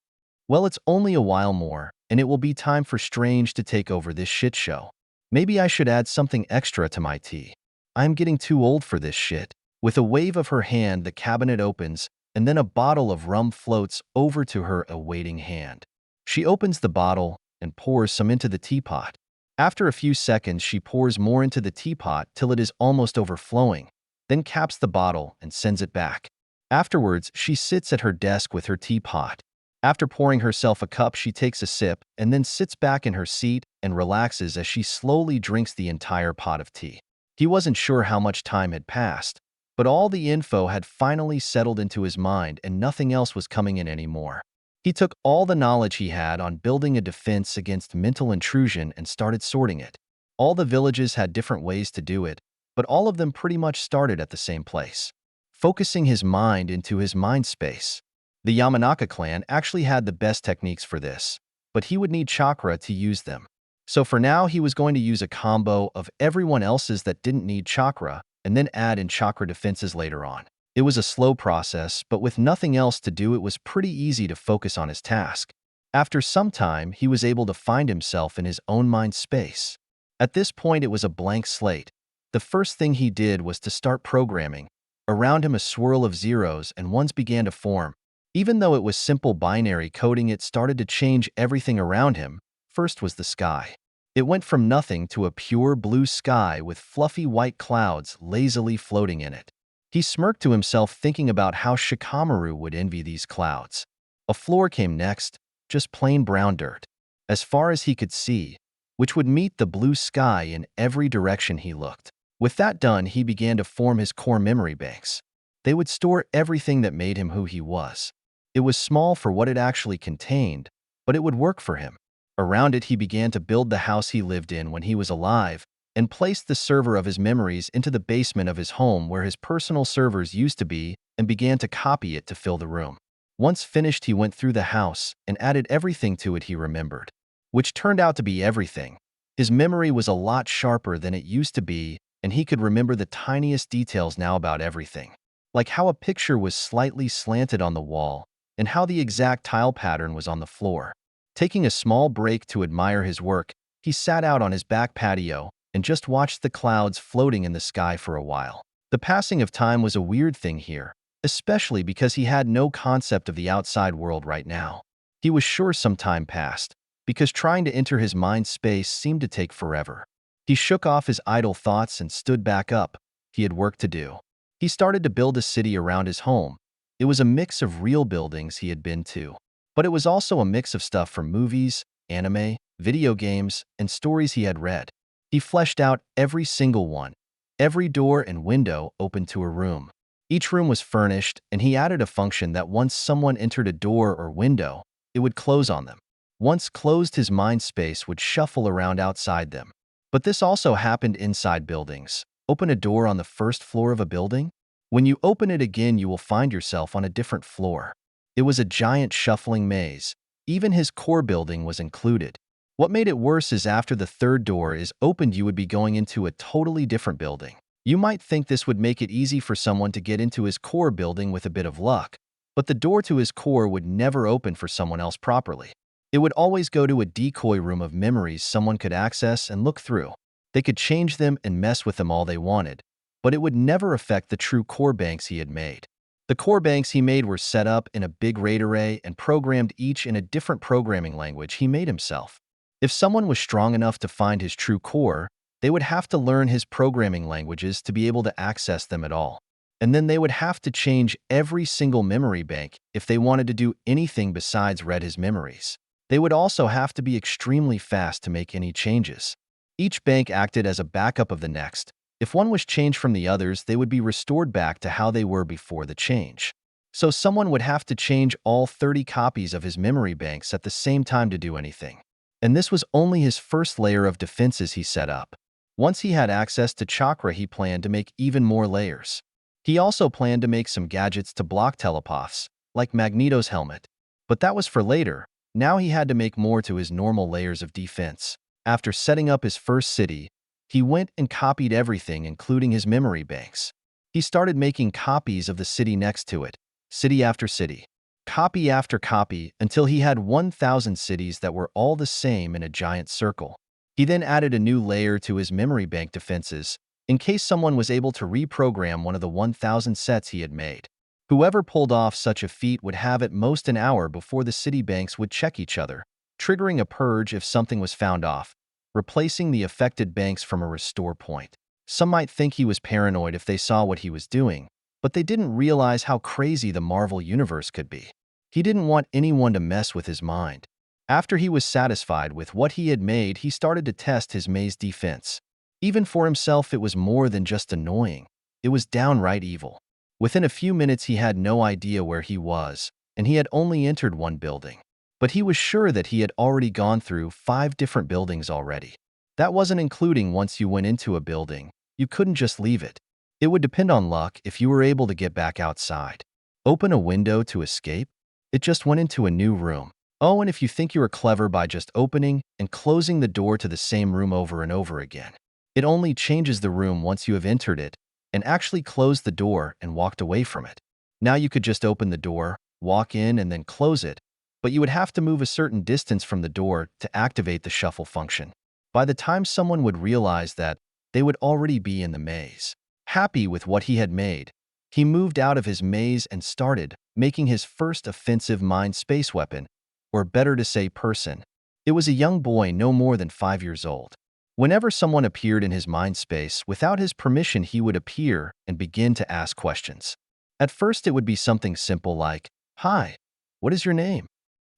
Well, it's only a while more, and it will be time for Strange to take over this shit show. Maybe I should add something extra to my tea. I'm getting too old for this shit. With a wave of her hand, the cabinet opens, and then a bottle of rum floats over to her awaiting hand. She opens the bottle and pours some into the teapot. After a few seconds, she pours more into the teapot till it is almost overflowing, then caps the bottle and sends it back. Afterwards, she sits at her desk with her teapot. After pouring herself a cup, she takes a sip and then sits back in her seat and relaxes as she slowly drinks the entire pot of tea. He wasn't sure how much time had passed, but all the info had finally settled into his mind and nothing else was coming in anymore. He took all the knowledge he had on building a defense against mental intrusion and started sorting it. All the villages had different ways to do it, but all of them pretty much started at the same place. Focusing his mind into his mind space. The Yamanaka clan actually had the best techniques for this, but he would need Chakra to use them. So for now, he was going to use a combo of everyone else's that didn't need Chakra, and then add in Chakra defenses later on. It was a slow process, but with nothing else to do, it was pretty easy to focus on his task. After some time, he was able to find himself in his own mind space. At this point, it was a blank slate. The first thing he did was to start programming. Around him, a swirl of zeros and ones began to form. Even though it was simple binary coding, it started to change everything around him. First was the sky. It went from nothing to a pure blue sky with fluffy white clouds lazily floating in it. He smirked to himself, thinking about how Shikamaru would envy these clouds. A floor came next, just plain brown dirt, as far as he could see, which would meet the blue sky in every direction he looked. With that done, he began to form his core memory banks. They would store everything that made him who he was. It was small for what it actually contained, but it would work for him. Around it, he began to build the house he lived in when he was alive, and placed the server of his memories into the basement of his home where his personal servers used to be, and began to copy it to fill the room. Once finished, he went through the house and added everything to it he remembered, which turned out to be everything. His memory was a lot sharper than it used to be, and he could remember the tiniest details now about everything, like how a picture was slightly slanted on the wall and how the exact tile pattern was on the floor. Taking a small break to admire his work, he sat out on his back patio and just watched the clouds floating in the sky for a while. The passing of time was a weird thing here, especially because he had no concept of the outside world right now. He was sure some time passed, because trying to enter his mind space seemed to take forever. He shook off his idle thoughts and stood back up. He had work to do. He started to build a city around his home. It was a mix of real buildings he had been to, but it was also a mix of stuff from movies, anime, video games, and stories he had read. He fleshed out every single one. Every door and window opened to a room. Each room was furnished, and he added a function that once someone entered a door or window, it would close on them. Once closed, his mind space would shuffle around outside them. But this also happened inside buildings. Open a door on the first floor of a building. When you open it again, you will find yourself on a different floor. It was a giant shuffling maze. Even his core building was included. What made it worse is after the third door is opened, you would be going into a totally different building. You might think this would make it easy for someone to get into his core building with a bit of luck, but the door to his core would never open for someone else properly. It would always go to a decoy room of memories someone could access and look through. They could change them and mess with them all they wanted, but it would never affect the true core banks he had made. The core banks he made were set up in a big RAID array and programmed each in a different programming language he made himself. If someone was strong enough to find his true core, they would have to learn his programming languages to be able to access them at all. And then they would have to change every single memory bank if they wanted to do anything besides read his memories. They would also have to be extremely fast to make any changes. Each bank acted as a backup of the next. If one was changed from the others, they would be restored back to how they were before the change. So someone would have to change all 30 copies of his memory banks at the same time to do anything. And this was only his first layer of defenses he set up. Once he had access to Chakra, he planned to make even more layers. He also planned to make some gadgets to block telepaths, like Magneto's helmet. But that was for later. Now he had to make more to his normal layers of defense. After setting up his first city, he went and copied everything, including his memory banks. He started making copies of the city next to it, city after city, copy after copy, until he had 1,000 cities that were all the same in a giant circle. He then added a new layer to his memory bank defenses, in case someone was able to reprogram one of the 1,000 sets he had made. Whoever pulled off such a feat would have at most an hour before the city banks would check each other, triggering a purge if something was found off, replacing the affected banks from a restore point. Some might think he was paranoid if they saw what he was doing, but they didn't realize how crazy the Marvel universe could be. He didn't want anyone to mess with his mind. After he was satisfied with what he had made, he started to test his maze defense. Even for himself, it was more than just annoying. It was downright evil. Within a few minutes, he had no idea where he was, and he had only entered one building. But he was sure that he had already gone through 5 different buildings already. That wasn't including once you went into a building. You couldn't just leave it. It would depend on luck if you were able to get back outside. Open a window to escape? It just went into a new room. Oh, and if you think you were clever by just opening and closing the door to the same room over and over again, it only changes the room once you have entered it and actually closed the door and walked away from it. Now you could just open the door, walk in, and then close it, but you would have to move a certain distance from the door to activate the shuffle function. By the time someone would realize that, they would already be in the maze. Happy with what he had made, he moved out of his maze and started making his first offensive mind space weapon, or better to say person. It was a young boy no more than 5 years old. Whenever someone appeared in his mind space without his permission, he would appear and begin to ask questions. At first, it would be something simple like, "Hi, what is your name?"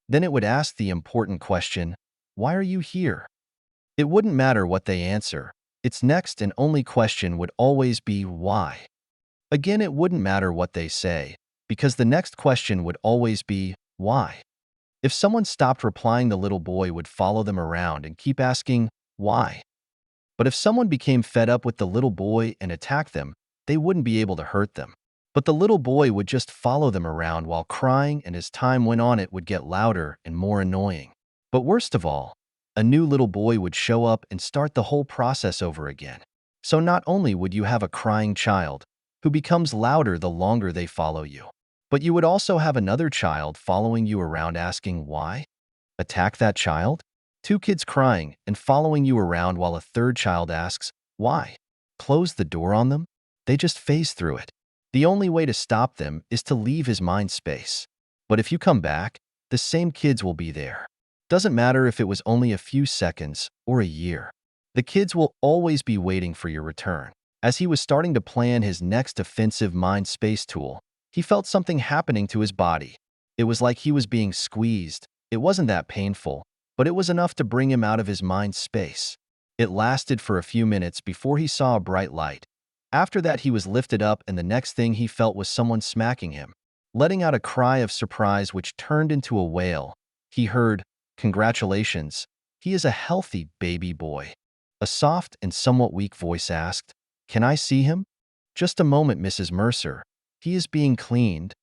Then it would ask the important question, "Why are you here?" It wouldn't matter what they answer. Its next and only question would always be, "Why?" Again, it wouldn't matter what they say, because the next question would always be, "Why?" If someone stopped replying, the little boy would follow them around and keep asking, "Why?" But if someone became fed up with the little boy and attacked them, they wouldn't be able to hurt them. But the little boy would just follow them around while crying, and as time went on, it would get louder and more annoying. But worst of all, a new little boy would show up and start the whole process over again. So not only would you have a crying child, who becomes louder the longer they follow you, but you would also have another child following you around asking why? Attack that child? 2 kids crying and following you around while a third child asks, why? Close the door on them? They just phase through it. The only way to stop them is to leave his mind space. But if you come back, the same kids will be there. Doesn't matter if it was only a few seconds or a year. The kids will always be waiting for your return. As he was starting to plan his next offensive mind space tool, he felt something happening to his body. It was like he was being squeezed. It wasn't that painful, but it was enough to bring him out of his mind space. It lasted for a few minutes before he saw a bright light. After that, he was lifted up, and the next thing he felt was someone smacking him. Letting out a cry of surprise which turned into a wail, he heard, "Congratulations, he is a healthy baby boy." A soft and somewhat weak voice asked, "Can I see him?" "Just a moment, Mrs. Mercer. He is being cleaned."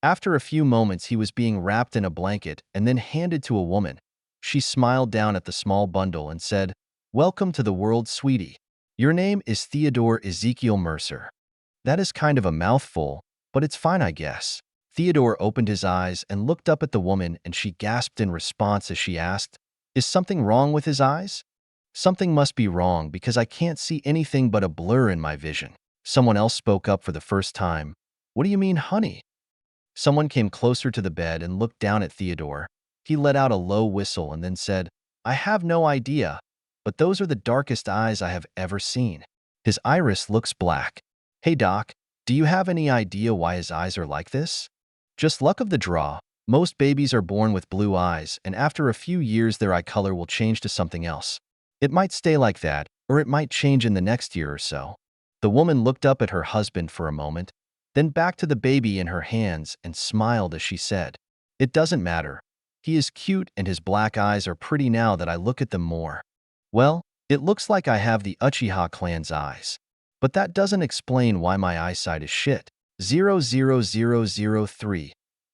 After a few moments, he was being wrapped in a blanket and then handed to a woman. She smiled down at the small bundle and said, "Welcome to the world, sweetie. Your name is Theodore Ezekiel Mercer." That is kind of a mouthful, but it's fine, I guess. Theodore opened his eyes and looked up at the woman, and she gasped in response as she asked, "Is something wrong with his eyes?" "Something must be wrong because I can't see anything but a blur in my vision." Someone else spoke up for the first time. "What do you mean, honey?" Someone came closer to the bed and looked down at Theodore. He let out a low whistle and then said, "I have no idea, but those are the darkest eyes I have ever seen. His iris looks black." "Hey doc, do you have any idea why his eyes are like this?" "Just luck of the draw. Most babies are born with blue eyes, and after a few years their eye color will change to something else. It might stay like that, or it might change in the next year or so." The woman looked up at her husband for a moment, then back to the baby in her hands and smiled as she said, "It doesn't matter. He is cute and his black eyes are pretty now that I look at them more. Well, it looks like I have the Uchiha clan's eyes. But that doesn't explain why my eyesight is shit. 00003.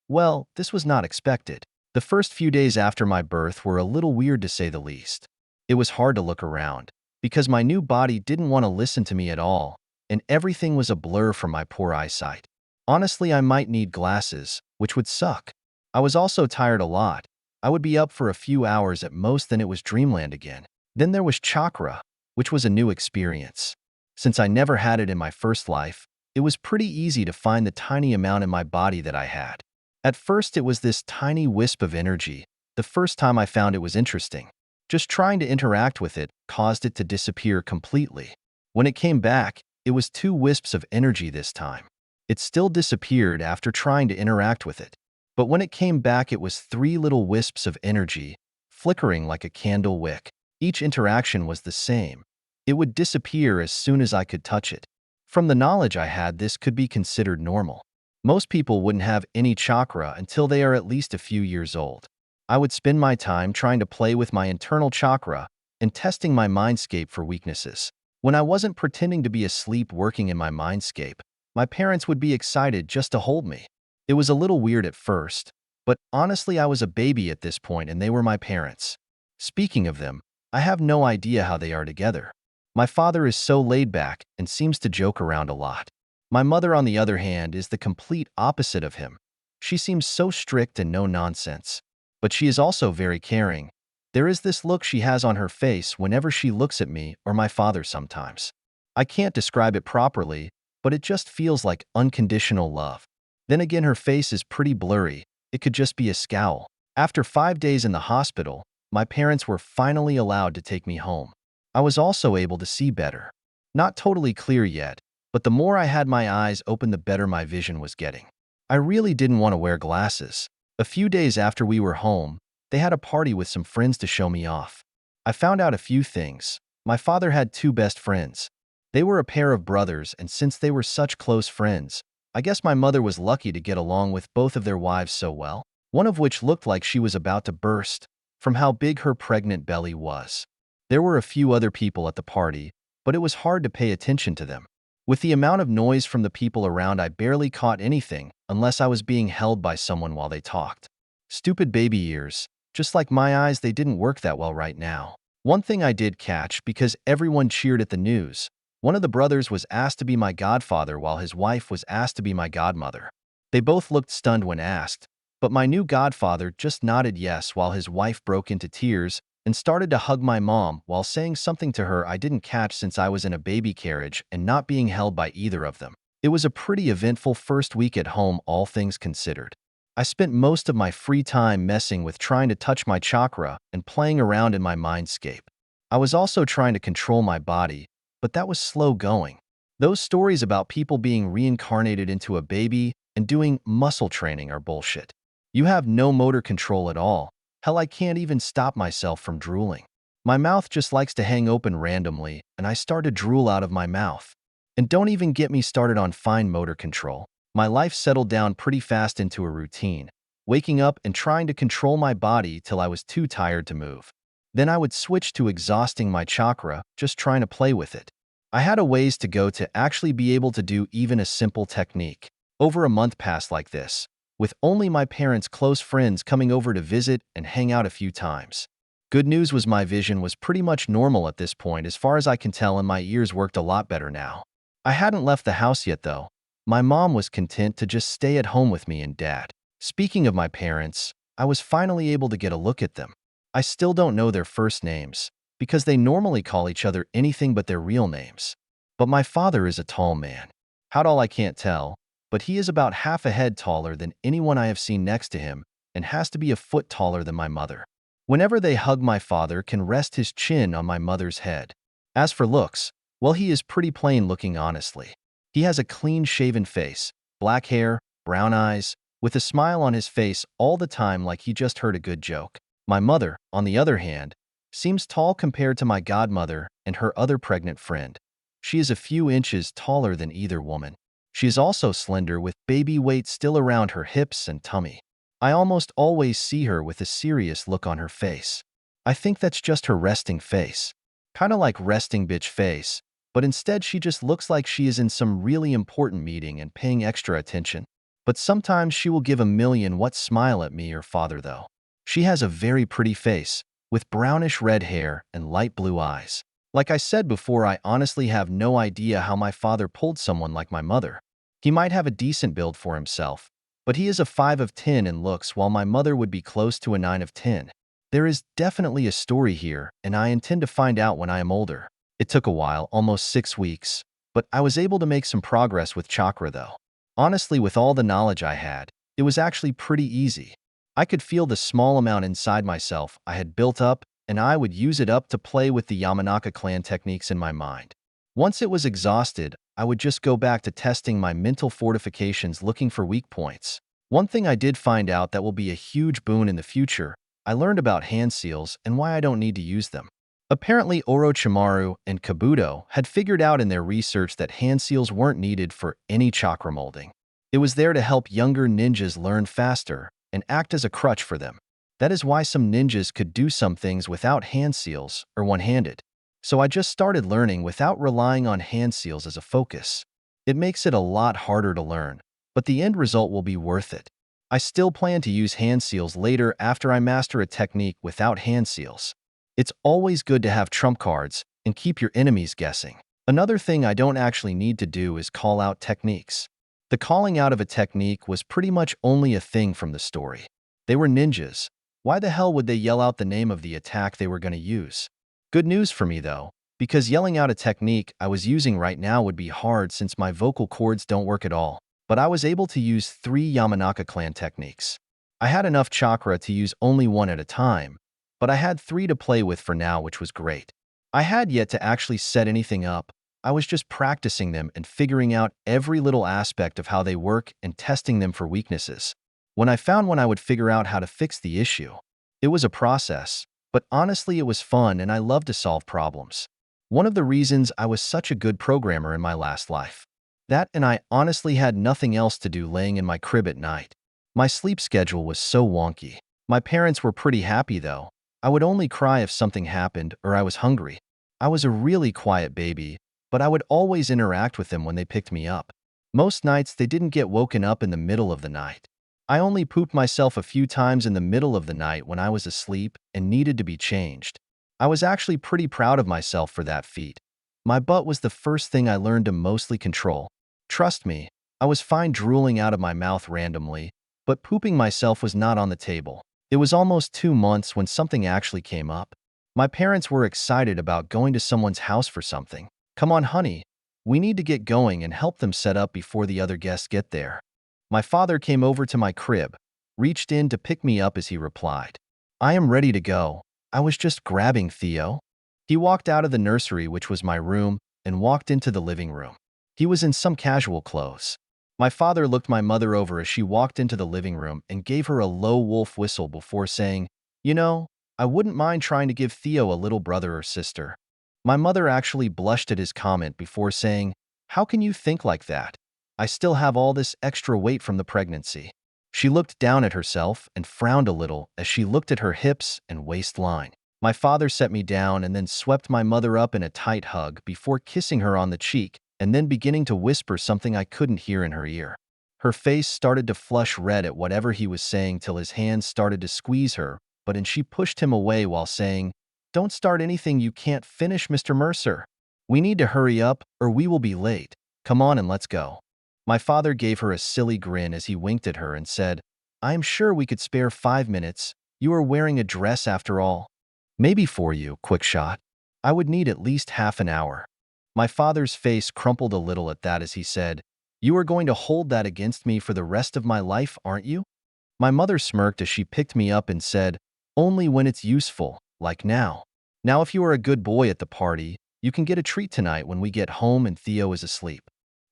Well, this was not expected. The first few days after my birth were a little weird to say the least. It was hard to look around, because my new body didn't want to listen to me at all, and everything was a blur from my poor eyesight. Honestly, I might need glasses, which would suck. I was also tired a lot. I would be up for a few hours at most, then it was dreamland again. Then there was Chakra, which was a new experience. Since I never had it in my first life, it was pretty easy to find the tiny amount in my body that I had. At first, it was this tiny wisp of energy. The first time I found it was interesting. Just trying to interact with it caused it to disappear completely. When it came back, it was 2 wisps of energy this time. It still disappeared after trying to interact with it. But when it came back, it was 3 little wisps of energy, flickering like a candle wick. Each interaction was the same. It would disappear as soon as I could touch it. From the knowledge I had, this could be considered normal. Most people wouldn't have any chakra until they are at least a few years old. I would spend my time trying to play with my internal chakra and testing my mindscape for weaknesses. When I wasn't pretending to be asleep working in my mindscape, my parents would be excited just to hold me. It was a little weird at first, but honestly I was a baby at this point and they were my parents. Speaking of them, I have no idea how they are together. My father is so laid back and seems to joke around a lot. My mother, on the other hand, is the complete opposite of him. She seems so strict and no nonsense. But she is also very caring. There is this look she has on her face whenever she looks at me or my father sometimes. I can't describe it properly, but it just feels like unconditional love. Then again, her face is pretty blurry. It could just be a scowl. After 5 days in the hospital, my parents were finally allowed to take me home. I was also able to see better. Not totally clear yet, but the more I had my eyes open, the better my vision was getting. I really didn't want to wear glasses. A few days after we were home, they had a party with some friends to show me off. I found out a few things. My father had 2 best friends. They were a pair of brothers, and since they were such close friends, I guess my mother was lucky to get along with both of their wives so well, one of which looked like she was about to burst from how big her pregnant belly was. There were a few other people at the party, but it was hard to pay attention to them. With the amount of noise from the people around, I barely caught anything unless I was being held by someone while they talked. Stupid baby ears. Just like my eyes, they didn't work that well right now. One thing I did catch, because everyone cheered at the news. One of the brothers was asked to be my godfather while his wife was asked to be my godmother. They both looked stunned when asked, but my new godfather just nodded yes while his wife broke into tears and started to hug my mom while saying something to her I didn't catch since I was in a baby carriage and not being held by either of them. It was a pretty eventful first week at home, all things considered. I spent most of my free time messing with trying to touch my chakra and playing around in my mindscape. I was also trying to control my body, but that was slow going. Those stories about people being reincarnated into a baby and doing muscle training are bullshit. You have no motor control at all. Hell, I can't even stop myself from drooling. My mouth just likes to hang open randomly, and I start to drool out of my mouth. And don't even get me started on fine motor control. My life settled down pretty fast into a routine, waking up and trying to control my body till I was too tired to move. Then I would switch to exhausting my chakra, just trying to play with it. I had a ways to go to actually be able to do even a simple technique. Over a month passed like this, with only my parents' close friends coming over to visit and hang out a few times. Good news was my vision was pretty much normal at this point as far as I can tell, and my ears worked a lot better now. I hadn't left the house yet though. My mom was content to just stay at home with me and dad. Speaking of my parents, I was finally able to get a look at them. I still don't know their first names, because they normally call each other anything but their real names. But my father is a tall man. How tall I can't tell, but he is about half a head taller than anyone I have seen next to him and has to be a foot taller than my mother. Whenever they hug, my father can rest his chin on my mother's head. As for looks, well, he is pretty plain looking, honestly. He has a clean-shaven face, black hair, brown eyes, with a smile on his face all the time like he just heard a good joke. My mother, on the other hand, seems tall compared to my godmother and her other pregnant friend. She is a few inches taller than either woman. She is also slender with baby weight still around her hips and tummy. I almost always see her with a serious look on her face. I think that's just her resting face. Kinda like resting bitch face, but instead she just looks like she is in some really important meeting and paying extra attention. But sometimes she will give a million-watt smile at me or father though. She has a very pretty face, with brownish red hair and light blue eyes. Like I said before, I honestly have no idea how my father pulled someone like my mother. He might have a decent build for himself, but he is a 5 of 10 in looks while my mother would be close to a 9 of 10. There is definitely a story here, and I intend to find out when I am older. It took a while, almost 6 weeks, but I was able to make some progress with Chakra though. Honestly, with all the knowledge I had, it was actually pretty easy. I could feel the small amount inside myself I had built up, and I would use it up to play with the Yamanaka clan techniques in my mind. Once it was exhausted, I would just go back to testing my mental fortifications looking for weak points. One thing I did find out that will be a huge boon in the future, I learned about hand seals and why I don't need to use them. Apparently Orochimaru and Kabuto had figured out in their research that hand seals weren't needed for any chakra molding. It was there to help younger ninjas learn faster and act as a crutch for them. That is why some ninjas could do some things without hand seals or one-handed. So I just started learning without relying on hand seals as a focus. It makes it a lot harder to learn, but the end result will be worth it. I still plan to use hand seals later after I master a technique without hand seals. It's always good to have trump cards and keep your enemies guessing. Another thing I don't actually need to do is call out techniques. The calling out of a technique was pretty much only a thing from the story. They were ninjas. Why the hell would they yell out the name of the attack they were going to use? Good news for me though, because yelling out a technique I was using right now would be hard since my vocal cords don't work at all. But I was able to use 3 Yamanaka clan techniques. I had enough chakra to use only one at a time, but I had 3 to play with for now, which was great. I had yet to actually set anything up. I was just practicing them and figuring out every little aspect of how they work and testing them for weaknesses. When I found one, I would figure out how to fix the issue. It was a process, but honestly it was fun and I love to solve problems. One of the reasons I was such a good programmer in my last life. That and I honestly had nothing else to do laying in my crib at night. My sleep schedule was so wonky. My parents were pretty happy though. I would only cry if something happened or I was hungry. I was a really quiet baby, but I would always interact with them when they picked me up. Most nights they didn't get woken up in the middle of the night. I only pooped myself a few times in the middle of the night when I was asleep and needed to be changed. I was actually pretty proud of myself for that feat. My butt was the first thing I learned to mostly control. Trust me, I was fine drooling out of my mouth randomly, but pooping myself was not on the table. It was almost 2 months when something actually came up. My parents were excited about going to someone's house for something. Come on, honey. We need to get going and help them set up before the other guests get there. My father came over to my crib, reached in to pick me up as he replied, I am ready to go. I was just grabbing Theo. He walked out of the nursery, which was my room, and walked into the living room. He was in some casual clothes. My father looked my mother over as she walked into the living room and gave her a low wolf whistle before saying, You know, I wouldn't mind trying to give Theo a little brother or sister. My mother actually blushed at his comment before saying, How can you think like that? I still have all this extra weight from the pregnancy. She looked down at herself and frowned a little as she looked at her hips and waistline. My father set me down and then swept my mother up in a tight hug before kissing her on the cheek and then beginning to whisper something I couldn't hear in her ear. Her face started to flush red at whatever he was saying till his hands started to squeeze her, and she pushed him away while saying, Don't start anything you can't finish, Mr. Mercer. We need to hurry up or we will be late. Come on and let's go. My father gave her a silly grin as he winked at her and said, I am sure we could spare 5 minutes. You are wearing a dress after all. Maybe for you, quick shot. I would need at least half an hour. My father's face crumpled a little at that as he said, You are going to hold that against me for the rest of my life, aren't you? My mother smirked as she picked me up and said, Only when it's useful, like now. Now if you are a good boy at the party, you can get a treat tonight when we get home and Theo is asleep.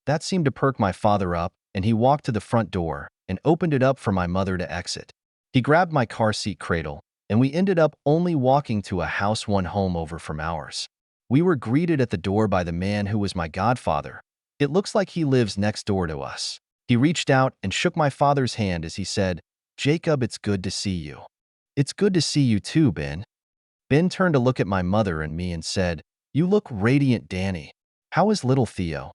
That seemed to perk my father up, and he walked to the front door and opened it up for my mother to exit. He grabbed my car seat cradle, and we ended up only walking to a house 1 home over from ours. We were greeted at the door by the man who was my godfather. It looks like he lives next door to us. He reached out and shook my father's hand as he said, Jacob, it's good to see you. It's good to see you too, Ben. Ben turned to look at my mother and me and said, You look radiant, Danny. How is little Theo?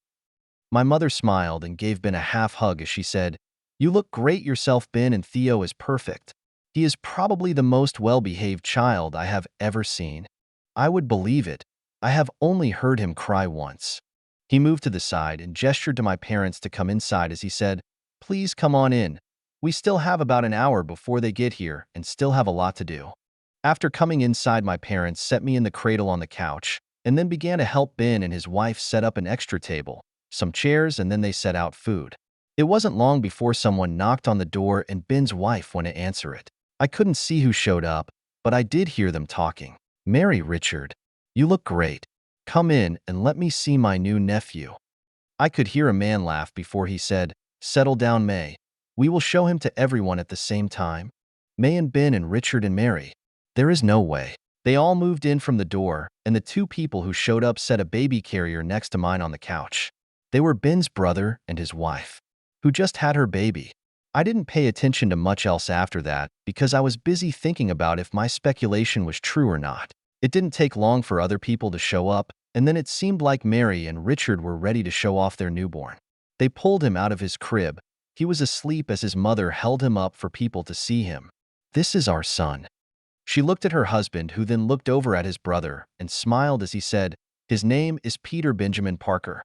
My mother smiled and gave Ben a half hug as she said, You look great yourself, Ben, and Theo is perfect. He is probably the most well-behaved child I have ever seen. I would believe it. I have only heard him cry once. He moved to the side and gestured to my parents to come inside as he said, "Please come on in. We still have about an hour before they get here and still have a lot to do." After coming inside, my parents set me in the cradle on the couch and then began to help Ben and his wife set up an extra table, some chairs, and then they set out food. It wasn't long before someone knocked on the door and Ben's wife went to answer it. I couldn't see who showed up, but I did hear them talking. "Mary, Richard, you look great. Come in and let me see my new nephew." I could hear a man laugh before he said, "Settle down, May. We will show him to everyone at the same time." May and Ben and Richard and Mary. There is no way. They all moved in from the door, and the two people who showed up set a baby carrier next to mine on the couch. They were Ben's brother and his wife, who just had her baby. I didn't pay attention to much else after that because I was busy thinking about if my speculation was true or not. It didn't take long for other people to show up, and then it seemed like Mary and Richard were ready to show off their newborn. They pulled him out of his crib. He was asleep as his mother held him up for people to see him. "This is our son." She looked at her husband, who then looked over at his brother and smiled as he said, "His name is Peter Benjamin Parker."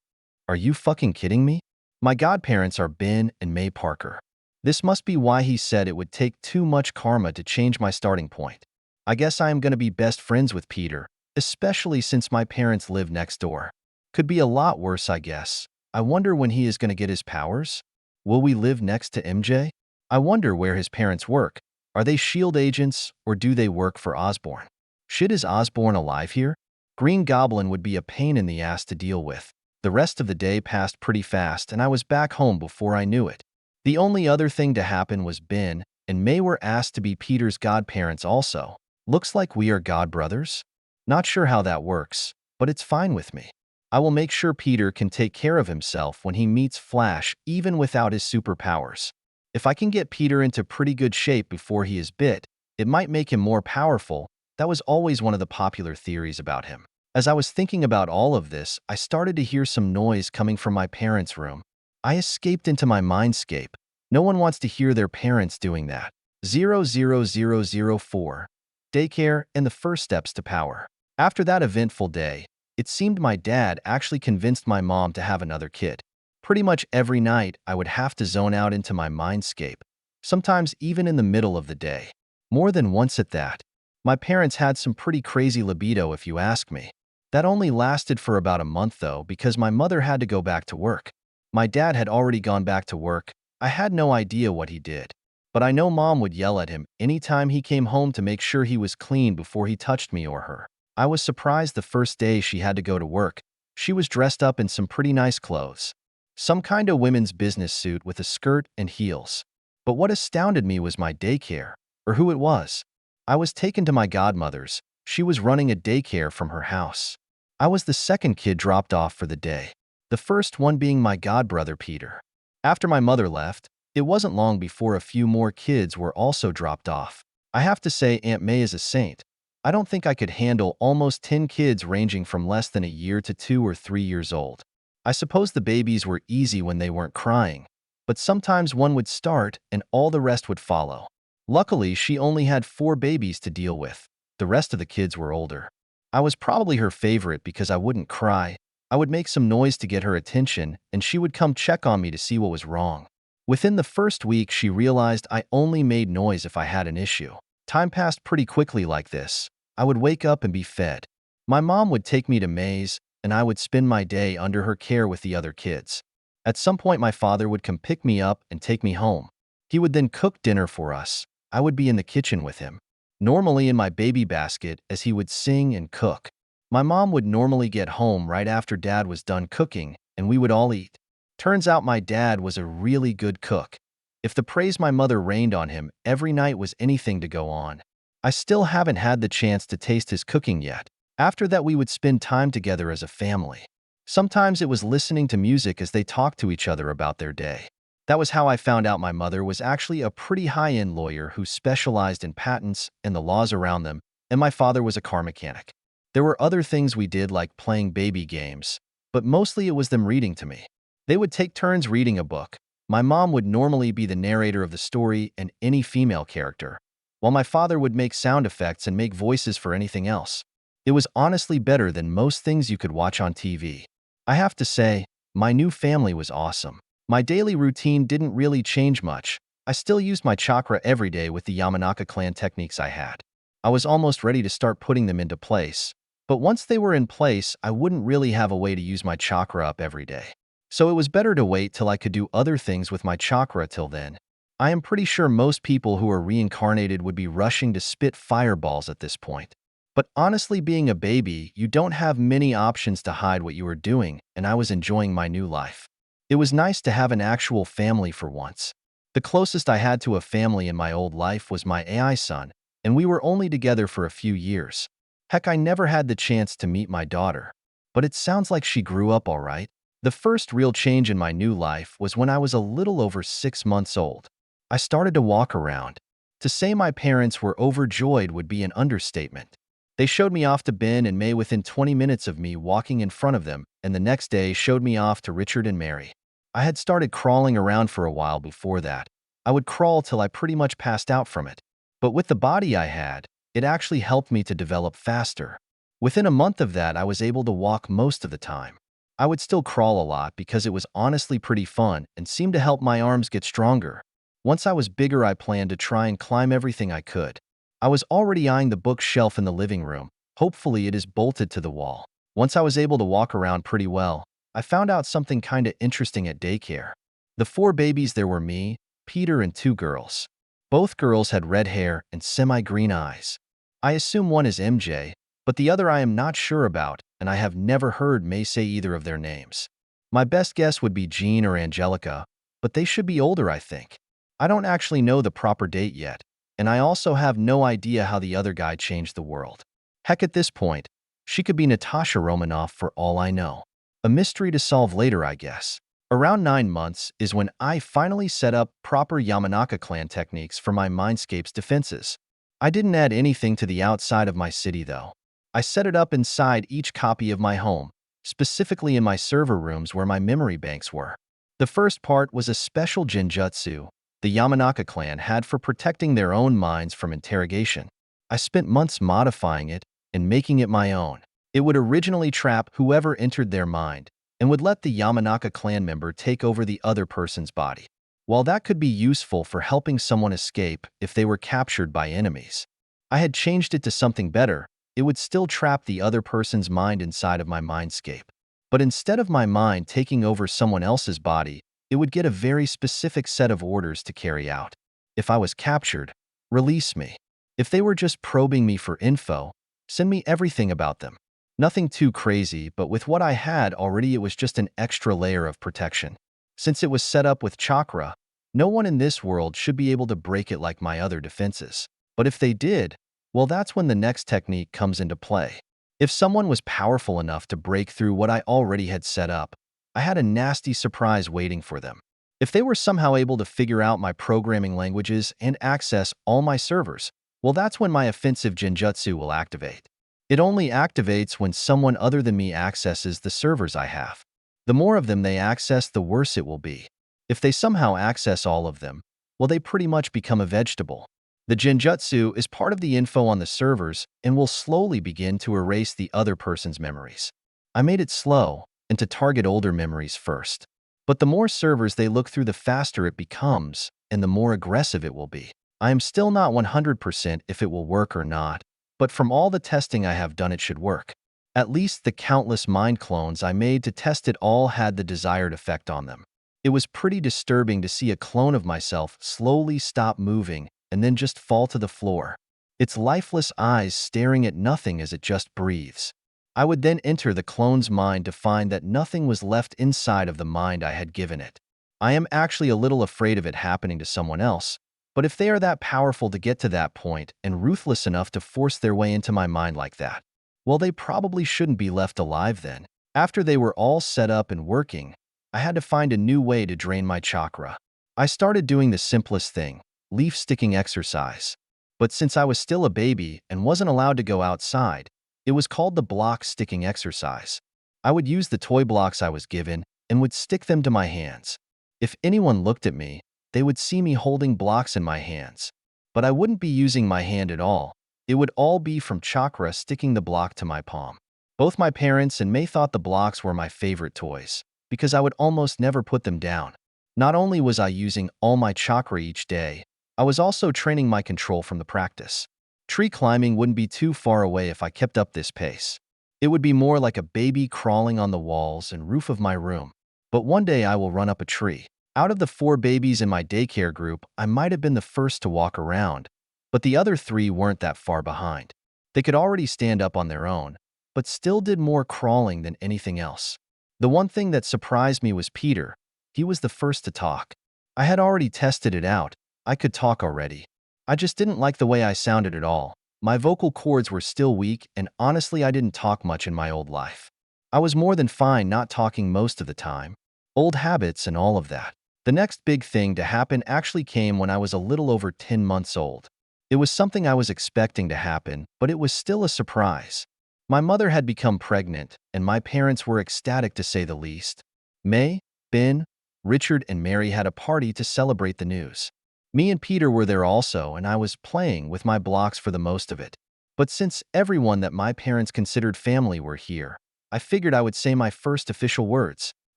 Are you fucking kidding me? My godparents are Ben and May Parker. This must be why he said it would take too much karma to change my starting point. I guess I am going to be best friends with Peter, especially since my parents live next door. Could be a lot worse, I guess. I wonder when he is going to get his powers? Will we live next to MJ? I wonder where his parents work. Are they SHIELD agents or do they work for Osborn? Shit, is Osborn alive here? Green Goblin would be a pain in the ass to deal with. The rest of the day passed pretty fast and I was back home before I knew it. The only other thing to happen was Ben and May were asked to be Peter's godparents also. Looks like we are godbrothers? Not sure how that works, but it's fine with me. I will make sure Peter can take care of himself when he meets Flash even without his superpowers. If I can get Peter into pretty good shape before he is bit, it might make him more powerful. That was always one of the popular theories about him. As I was thinking about all of this, I started to hear some noise coming from my parents' room. I escaped into my mindscape. No one wants to hear their parents doing that. 00004. Daycare and the first steps to power. After that eventful day, it seemed my dad actually convinced my mom to have another kid. Pretty much every night, I would have to zone out into my mindscape, sometimes even in the middle of the day. More than once at that. My parents had some pretty crazy libido, if you ask me. That only lasted for about a month though, because my mother had to go back to work. My dad had already gone back to work. I had no idea what he did. But I know Mom would yell at him anytime he came home to make sure he was clean before he touched me or her. I was surprised the first day she had to go to work. She was dressed up in some pretty nice clothes. Some kind of women's business suit with a skirt and heels. But what astounded me was my daycare, or who it was. I was taken to my godmother's. She was running a daycare from her house. I was the second kid dropped off for the day. The first one being my godbrother Peter. After my mother left, it wasn't long before a few more kids were also dropped off. I have to say Aunt May is a saint. I don't think I could handle almost 10 kids ranging from less than a year to 2 or 3 years old. I suppose the babies were easy when they weren't crying, but sometimes one would start and all the rest would follow. Luckily, she only had 4 babies to deal with. The rest of the kids were older. I was probably her favorite because I wouldn't cry. I would make some noise to get her attention, and she would come check on me to see what was wrong. Within the first week, she realized I only made noise if I had an issue. Time passed pretty quickly like this. I would wake up and be fed. My mom would take me to May's, and I would spend my day under her care with the other kids. At some point, my father would come pick me up and take me home. He would then cook dinner for us. I would be in the kitchen with him, normally in my baby basket, as he would sing and cook. My mom would normally get home right after Dad was done cooking, and we would all eat. Turns out my dad was a really good cook. If the praise my mother rained on him every night was anything to go on. I still haven't had the chance to taste his cooking yet. After that, we would spend time together as a family. Sometimes it was listening to music as they talked to each other about their day. That was how I found out my mother was actually a pretty high-end lawyer who specialized in patents and the laws around them, and my father was a car mechanic. There were other things we did like playing baby games, but mostly it was them reading to me. They would take turns reading a book. My mom would normally be the narrator of the story and any female character. while my father would make sound effects and make voices for anything else. It was honestly better than most things you could watch on TV. I have to say, my new family was awesome. My daily routine didn't really change much. I still used my chakra every day with the Yamanaka clan techniques I had. I was almost ready to start putting them into place. But once they were in place, I wouldn't really have a way to use my chakra up every day. So it was better to wait till I could do other things with my chakra till then. I am pretty sure most people who are reincarnated would be rushing to spit fireballs at this point. But honestly, being a baby, you don't have many options to hide what you are doing, and I was enjoying my new life. It was nice to have an actual family for once. The closest I had to a family in my old life was my AI son, and we were only together for a few years. Heck, I never had the chance to meet my daughter. But it sounds like she grew up all right. The first real change in my new life was when I was a little over 6 months old. I started to walk around. To say my parents were overjoyed would be an understatement. They showed me off to Ben and May within 20 minutes of me walking in front of them, and the next day showed me off to Richard and Mary. I had started crawling around for a while before that. I would crawl till I pretty much passed out from it. But with the body I had, it actually helped me to develop faster. Within a month of that, I was able to walk most of the time. I would still crawl a lot because it was honestly pretty fun and seemed to help my arms get stronger. Once I was bigger, I planned to try and climb everything I could. I was already eyeing the bookshelf in the living room. Hopefully it is bolted to the wall. Once I was able to walk around pretty well, I found out something kinda interesting at daycare. The 4 babies there were me, Peter, and 2 girls. Both girls had red hair and semi-green eyes. I assume one is MJ, but the other I am not sure about, and I have never heard May say either of their names. My best guess would be Jean or Angelica, but they should be older, I think. I don't actually know the proper date yet, and I also have no idea how the other guy changed the world. Heck, at this point, she could be Natasha Romanoff for all I know. A mystery to solve later, I guess. Around 9 months is when I finally set up proper Yamanaka clan techniques for my mindscape's defenses. I didn't add anything to the outside of my city, though. I set it up inside each copy of my home, specifically in my server rooms where my memory banks were. The first part was a special genjutsu the Yamanaka clan had for protecting their own minds from interrogation. I spent months modifying it and making it my own. It would originally trap whoever entered their mind and would let the Yamanaka clan member take over the other person's body. While that could be useful for helping someone escape if they were captured by enemies, I had changed it to something better. It would still trap the other person's mind inside of my mindscape. But instead of my mind taking over someone else's body, it would get a very specific set of orders to carry out. If I was captured, release me. If they were just probing me for info, send me everything about them. Nothing too crazy, but with what I had already, it was just an extra layer of protection. Since it was set up with Chakra, no one in this world should be able to break it like my other defenses. But if they did, well, that's when the next technique comes into play. If someone was powerful enough to break through what I already had set up, I had a nasty surprise waiting for them. If they were somehow able to figure out my programming languages and access all my servers, well, that's when my offensive genjutsu will activate. It only activates when someone other than me accesses the servers I have. The more of them they access, the worse it will be. If they somehow access all of them, well, they pretty much become a vegetable. The genjutsu is part of the info on the servers and will slowly begin to erase the other person's memories. I made it slow and to target older memories first. But the more servers they look through, the faster it becomes and the more aggressive it will be. I am still not 100% if it will work or not, but from all the testing I have done, it should work. At least the countless mind clones I made to test it all had the desired effect on them. It was pretty disturbing to see a clone of myself slowly stop moving and then just fall to the floor, its lifeless eyes staring at nothing as it just breathes. I would then enter the clone's mind to find that nothing was left inside of the mind I had given it. I am actually a little afraid of it happening to someone else, but if they are that powerful to get to that point and ruthless enough to force their way into my mind like that, well, they probably shouldn't be left alive then. After they were all set up and working, I had to find a new way to drain my chakra. I started doing the simplest thing, leaf sticking exercise. But since I was still a baby and wasn't allowed to go outside, it was called the block sticking exercise. I would use the toy blocks I was given and would stick them to my hands. If anyone looked at me, they would see me holding blocks in my hands. but I wouldn't be using my hand at all. It would all be from Chakra sticking the block to my palm. Both my parents and May thought the blocks were my favorite toys, because I would almost never put them down. Not only was I using all my Chakra each day, I was also training my control from the practice. Tree climbing wouldn't be too far away if I kept up this pace. It would be more like a baby crawling on the walls and roof of my room. But one day I will run up a tree. Out of the 4 babies in my daycare group, I might have been the first to walk around, but the other 3 weren't that far behind. They could already stand up on their own, but still did more crawling than anything else. The one thing that surprised me was Peter. He was the first to talk. I had already tested it out. I could talk already. I just didn't like the way I sounded at all. My vocal cords were still weak, and honestly I didn't talk much in my old life. I was more than fine not talking most of the time. Old habits and all of that. The next big thing to happen actually came when I was a little over 10 months old. It was something I was expecting to happen, but it was still a surprise. My mother had become pregnant, and my parents were ecstatic to say the least. May, Ben, Richard, and Mary had a party to celebrate the news. Me and Peter were there also, and I was playing with my blocks for the most of it. But since everyone that my parents considered family were here, I figured I would say my first official words.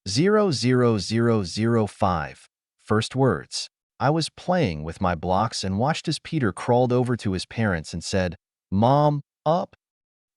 00005. First words. I was playing with my blocks and watched as Peter crawled over to his parents and said, "Mom, up."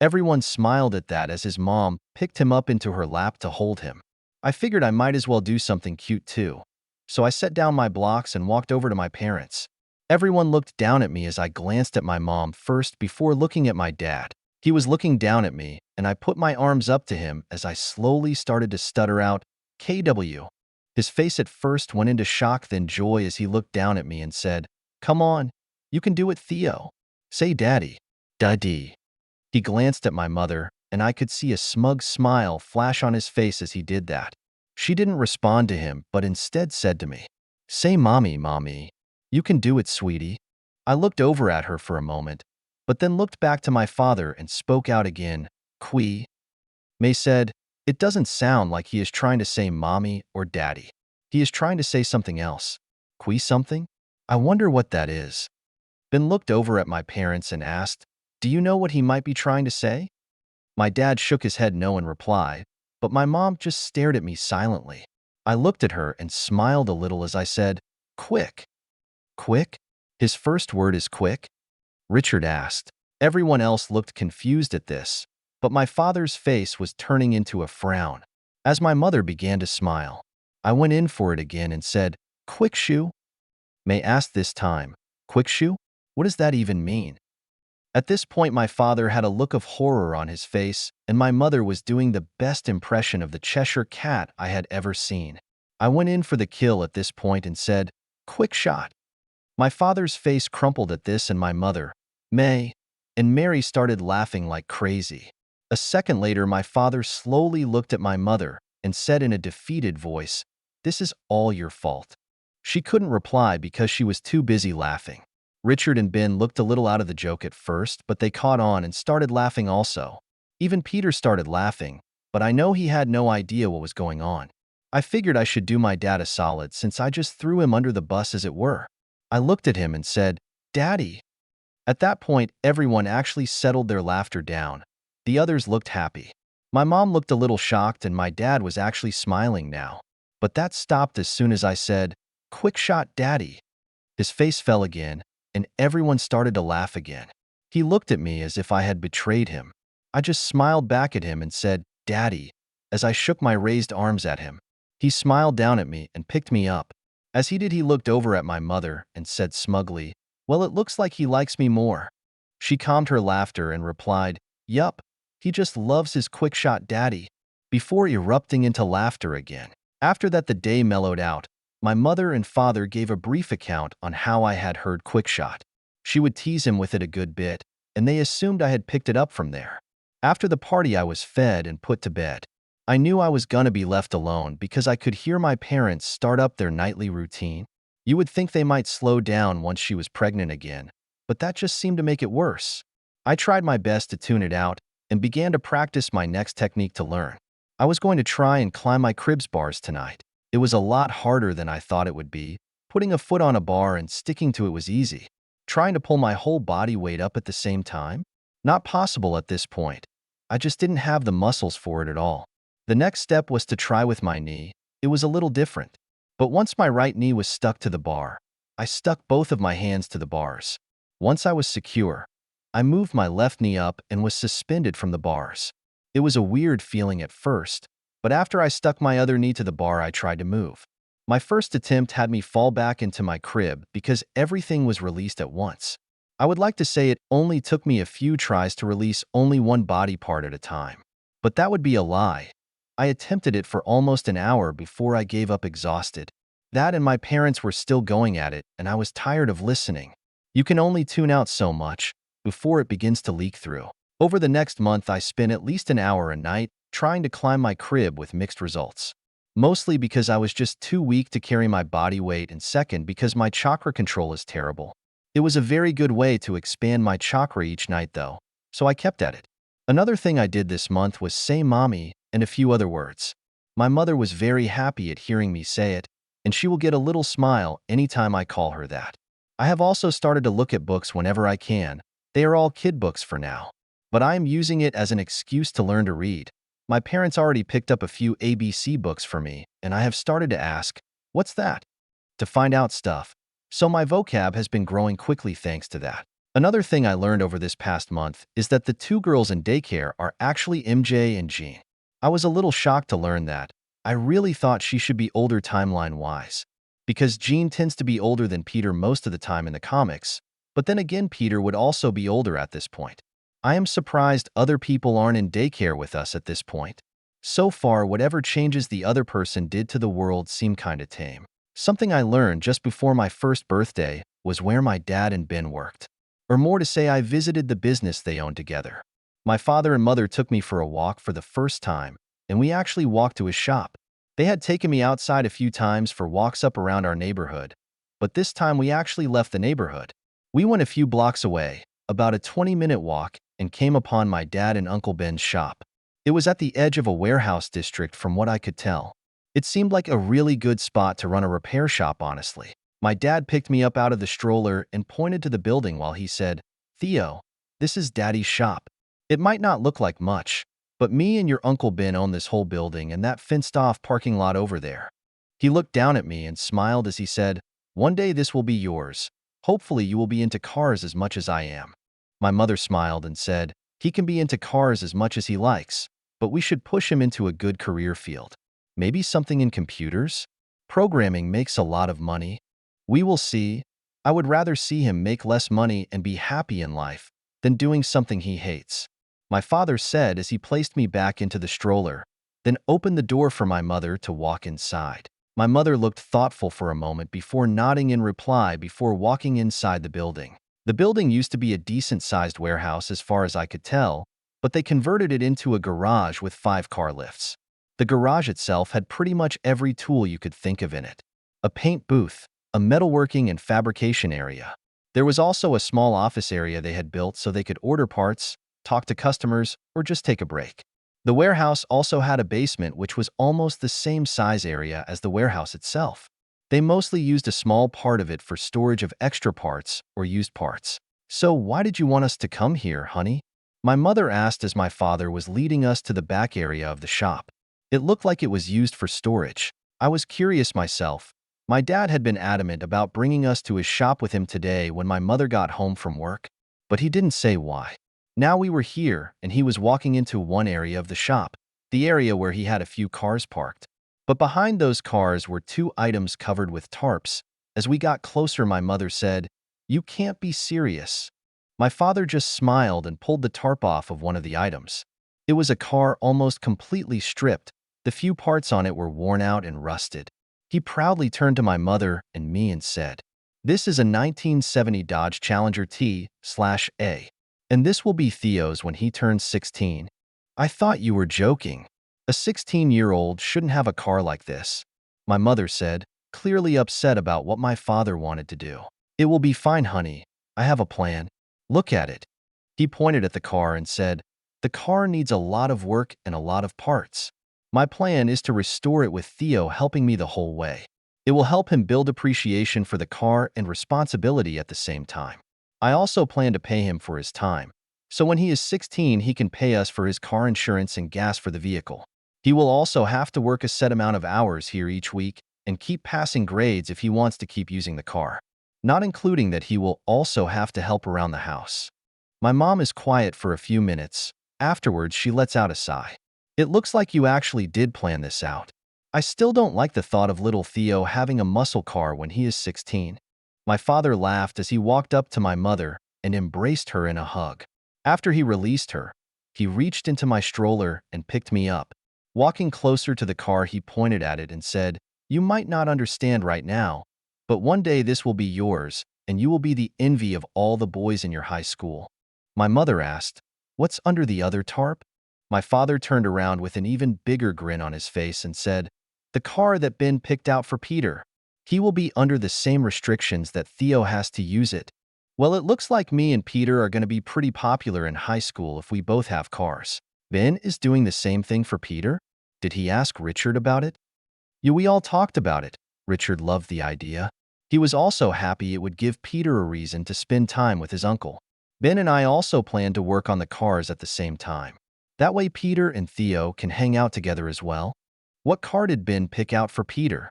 Everyone smiled at that as his mom picked him up into her lap to hold him. I figured I might as well do something cute too. So I set down my blocks and walked over to my parents. Everyone looked down at me as I glanced at my mom first before looking at my dad. He was looking down at me, and I put my arms up to him as I slowly started to stutter out, "KW." His face at first went into shock, then joy as he looked down at me and said, "Come on, you can do it, Theo. Say daddy." Daddy. He glanced at my mother, and I could see a smug smile flash on his face as he did that. She didn't respond to him, but instead said to me, "Say mommy, mommy. You can do it, sweetie." I looked over at her for a moment, but then looked back to my father and spoke out again, "Qui." May said, "It doesn't sound like he is trying to say mommy or daddy. He is trying to say something else. Qui something? I wonder what that is." Ben looked over at my parents and asked, "Do you know what he might be trying to say?" My dad shook his head no in reply, but my mom just stared at me silently. I looked at her and smiled a little as I said, "Quick." "Quick? His first word is quick?" Richard asked. Everyone else looked confused at this, but my father's face was turning into a frown. As my mother began to smile, I went in for it again and said, "Quick shoe?" May asked this time, "Quick shoe? What does that even mean?" At this point, my father had a look of horror on his face, and my mother was doing the best impression of the Cheshire Cat I had ever seen. I went in for the kill at this point and said, "Quick shot." My father's face crumpled at this, and my mother, May, and Mary started laughing like crazy. A second later, my father slowly looked at my mother and said in a defeated voice, "This is all your fault." She couldn't reply because she was too busy laughing. Richard and Ben looked a little out of the joke at first, but they caught on and started laughing also. Even Peter started laughing, but I know he had no idea what was going on. I figured I should do my dad a solid since I just threw him under the bus as it were. I looked at him and said, "Daddy." At that point, everyone actually settled their laughter down. The others looked happy. My mom looked a little shocked, and my dad was actually smiling now. But that stopped as soon as I said, "Quick shot, Daddy." His face fell again, and everyone started to laugh again. He looked at me as if I had betrayed him. I just smiled back at him and said, "Daddy," as I shook my raised arms at him. He smiled down at me and picked me up. As he did, he looked over at my mother and said smugly, "Well, it looks like he likes me more." She calmed her laughter and replied, "Yup, he just loves his quick shot daddy," before erupting into laughter again. After that, the day mellowed out. My mother and father gave a brief account on how I had heard Quickshot. She would tease him with it a good bit, and they assumed I had picked it up from there. After the party, I was fed and put to bed. I knew I was gonna be left alone because I could hear my parents start up their nightly routine. You would think they might slow down once she was pregnant again, but that just seemed to make it worse. I tried my best to tune it out and began to practice my next technique to learn. I was going to try and climb my cribs bars tonight. It was a lot harder than I thought it would be. Putting a foot on a bar and sticking to it was easy. Trying to pull my whole body weight up at the same time? Not possible at this point. I just didn't have the muscles for it at all. The next step was to try with my knee. It was a little different. But once my right knee was stuck to the bar, I stuck both of my hands to the bars. Once I was secure, I moved my left knee up and was suspended from the bars. It was a weird feeling at first, but after I stuck my other knee to the bar, I tried to move. My first attempt had me fall back into my crib because everything was released at once. I would like to say it only took me a few tries to release only one body part at a time. But that would be a lie. I attempted it for almost an hour before I gave up exhausted. That and my parents were still going at it, and I was tired of listening. You can only tune out so much before it begins to leak through. Over the next month, I spent at least an hour a night trying to climb my crib with mixed results. Mostly because I was just too weak to carry my body weight, and second because my chakra control is terrible. It was a very good way to expand my chakra each night though, so I kept at it. Another thing I did this month was say mommy and a few other words. My mother was very happy at hearing me say it, and she will get a little smile anytime I call her that. I have also started to look at books whenever I can. They are all kid books for now, but I am using it as an excuse to learn to read. My parents already picked up a few ABC books for me, and I have started to ask, "What's that?" to find out stuff. So my vocab has been growing quickly thanks to that. Another thing I learned over this past month is that the two girls in Daycare are actually MJ and Jean. I was a little shocked to learn that. I really thought she should be older timeline-wise, because Jean tends to be older than Peter most of the time in the comics, but then again Peter would also be older at this point. I am surprised other people aren't in Daycare with us at this point. So far, whatever changes the other person did to the world seemed kinda tame. Something I learned just before my first birthday was where my dad and Ben worked. Or more to say, I visited the business they owned together. My father and mother took me for a walk for the first time, and we actually walked to his shop. They had taken me outside a few times for walks up around our neighborhood, but this time we actually left the neighborhood. We went a few blocks away, about a 20-minute walk, and came upon my dad and Uncle Ben's shop. It was at the edge of a warehouse district from what I could tell. It seemed like a really good spot to run a repair shop, honestly. My dad picked me up out of the stroller and pointed to the building while he said, "Theo, this is Daddy's shop. It might not look like much, but me and your Uncle Ben own this whole building and that fenced-off parking lot over there." He looked down at me and smiled as he said, "One day this will be yours. Hopefully you will be into cars as much as I am." My mother smiled and said, "He can be into cars as much as he likes, but we should push him into a good career field. Maybe something in computers? Programming makes a lot of money. We will see. I would rather see him make less money and be happy in life than doing something he hates," my father said as he placed me back into the stroller, then opened the door for my mother to walk inside. My mother looked thoughtful for a moment before nodding in reply before walking inside the building. The building used to be a decent-sized warehouse as far as I could tell, but they converted it into a garage with 5 car lifts. The garage itself had pretty much every tool you could think of in it. A paint booth, a metalworking and fabrication area. There was also a small office area they had built so they could order parts, talk to customers, or just take a break. The warehouse also had a basement which was almost the same size area as the warehouse itself. They mostly used a small part of it for storage of extra parts or used parts. "So why did you want us to come here, honey?" my mother asked as my father was leading us to the back area of the shop. It looked like it was used for storage. I was curious myself. My dad had been adamant about bringing us to his shop with him today when my mother got home from work, but he didn't say why. Now we were here, and he was walking into one area of the shop, the area where he had a few cars parked. But behind those cars were 2 items covered with tarps. As we got closer, my mother said, "You can't be serious." My father just smiled and pulled the tarp off of one of the items. It was a car almost completely stripped. The few parts on it were worn out and rusted. He proudly turned to my mother and me and said, "This is a 1970 Dodge Challenger T/A, and this will be Theo's when he turns 16. I thought you were joking. A 16-year-old shouldn't have a car like this," my mother said, clearly upset about what my father wanted to do. "It will be fine, honey. I have a plan. Look at it." He pointed at the car and said, "The car needs a lot of work and a lot of parts. My plan is to restore it with Theo helping me the whole way. It will help him build appreciation for the car and responsibility at the same time." I also plan to pay him for his time. So when he is 16, he can pay us for his car insurance and gas for the vehicle. He will also have to work a set amount of hours here each week and keep passing grades if he wants to keep using the car. Not including that he will also have to help around the house. My mom is quiet for a few minutes. Afterwards, she lets out a sigh. It looks like you actually did plan this out. I still don't like the thought of little Theo having a muscle car when he is 16. My father laughed as he walked up to my mother and embraced her in a hug. After he released her, he reached into my stroller and picked me up. Walking closer to the car, he pointed at it and said, "You might not understand right now, but one day this will be yours, and you will be the envy of all the boys in your high school." My mother asked, "What's under the other tarp?" My father turned around with an even bigger grin on his face and said, "The car that Ben picked out for Peter. He will be under the same restrictions that Theo has to use it. Well, it looks like me and Peter are going to be pretty popular in high school if we both have cars." Ben is doing the same thing for Peter? Did he ask Richard about it? Yeah, we all talked about it. Richard loved the idea. He was also happy it would give Peter a reason to spend time with his uncle. Ben and I also planned to work on the cars at the same time. That way Peter and Theo can hang out together as well. What car did Ben pick out for Peter?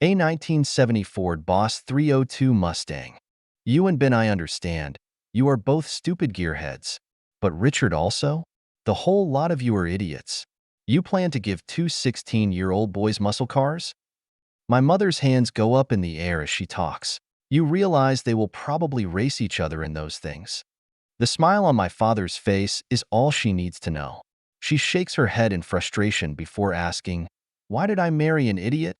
A 1970 Ford Boss 302 Mustang. You and Ben, I understand. You are both stupid gearheads. But Richard also? The whole lot of you are idiots. You plan to give two 16-year-old boys muscle cars? My mother's hands go up in the air as she talks. You realize they will probably race each other in those things. The smile on my father's face is all she needs to know. She shakes her head in frustration before asking, "Why did I marry an idiot?"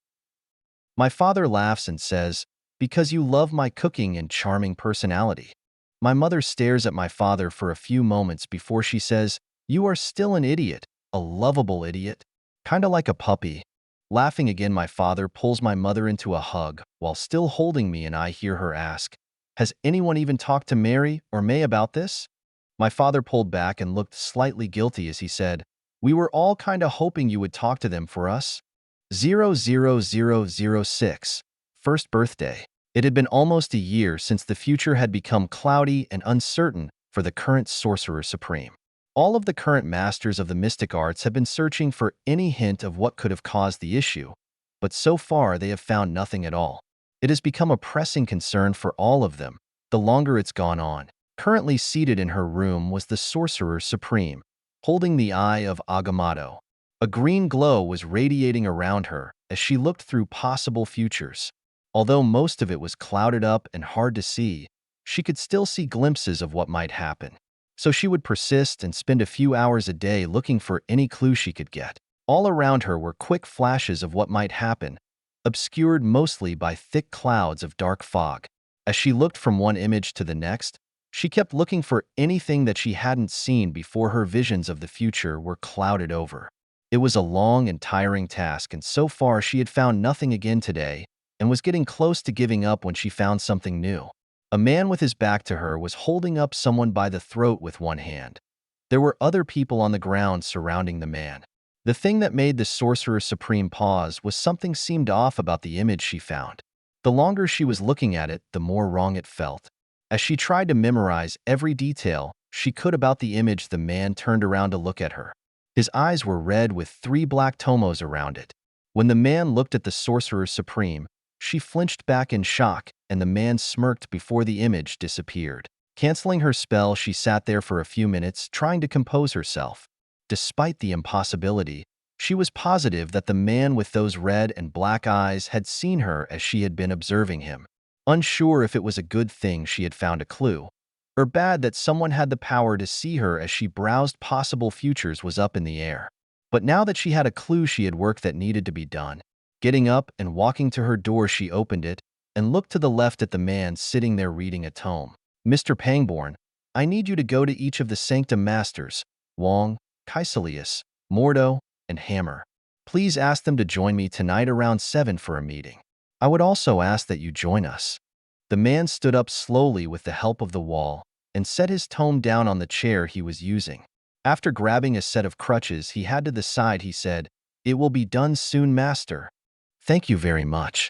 My father laughs and says, "Because you love my cooking and charming personality." My mother stares at my father for a few moments before she says, "You are still an idiot, a lovable idiot. Kinda like a puppy." Laughing again, my father pulls my mother into a hug while still holding me, and I hear her ask, "Has anyone even talked to Mary or May about this?" My father pulled back and looked slightly guilty as he said, "We were all kinda hoping you would talk to them for us." 00006. First birthday. It had been almost a year since the future had become cloudy and uncertain for the current Sorcerer Supreme. All of the current masters of the mystic arts have been searching for any hint of what could have caused the issue, but so far they have found nothing at all. It has become a pressing concern for all of them, the longer it's gone on. Currently seated in her room was the Sorcerer Supreme, holding the Eye of Agamotto. A green glow was radiating around her as she looked through possible futures. Although most of it was clouded up and hard to see, she could still see glimpses of what might happen. So she would persist and spend a few hours a day looking for any clue she could get. All around her were quick flashes of what might happen, obscured mostly by thick clouds of dark fog. As she looked from one image to the next, she kept looking for anything that she hadn't seen before her visions of the future were clouded over. It was a long and tiring task, and so far she had found nothing again today and was getting close to giving up when she found something new. A man with his back to her was holding up someone by the throat with one hand. There were other people on the ground surrounding the man. The thing that made the Sorcerer Supreme pause was something seemed off about the image she found. The longer she was looking at it, the more wrong it felt. As she tried to memorize every detail she could about the image, the man turned around to look at her. His eyes were red with 3 black tomos around it. When the man looked at the Sorcerer Supreme, she flinched back in shock, and the man smirked before the image disappeared. Canceling her spell, she sat there for a few minutes, trying to compose herself. Despite the impossibility, she was positive that the man with those red and black eyes had seen her as she had been observing him. Unsure if it was a good thing she had found a clue, or bad that someone had the power to see her as she browsed possible futures was up in the air. But now that she had a clue, she had work that needed to be done. Getting up and walking to her door, she opened it and looked to the left at the man sitting there reading a tome. "Mr. Pangborn, I need you to go to each of the Sanctum Masters, Wong, Kaiselius, Mordo, and Hammer. Please ask them to join me tonight around 7 for a meeting. I would also ask that you join us." The man stood up slowly with the help of the wall and set his tome down on the chair he was using. After grabbing a set of crutches he had to the side, he said, "It will be done soon, Master." "Thank you very much."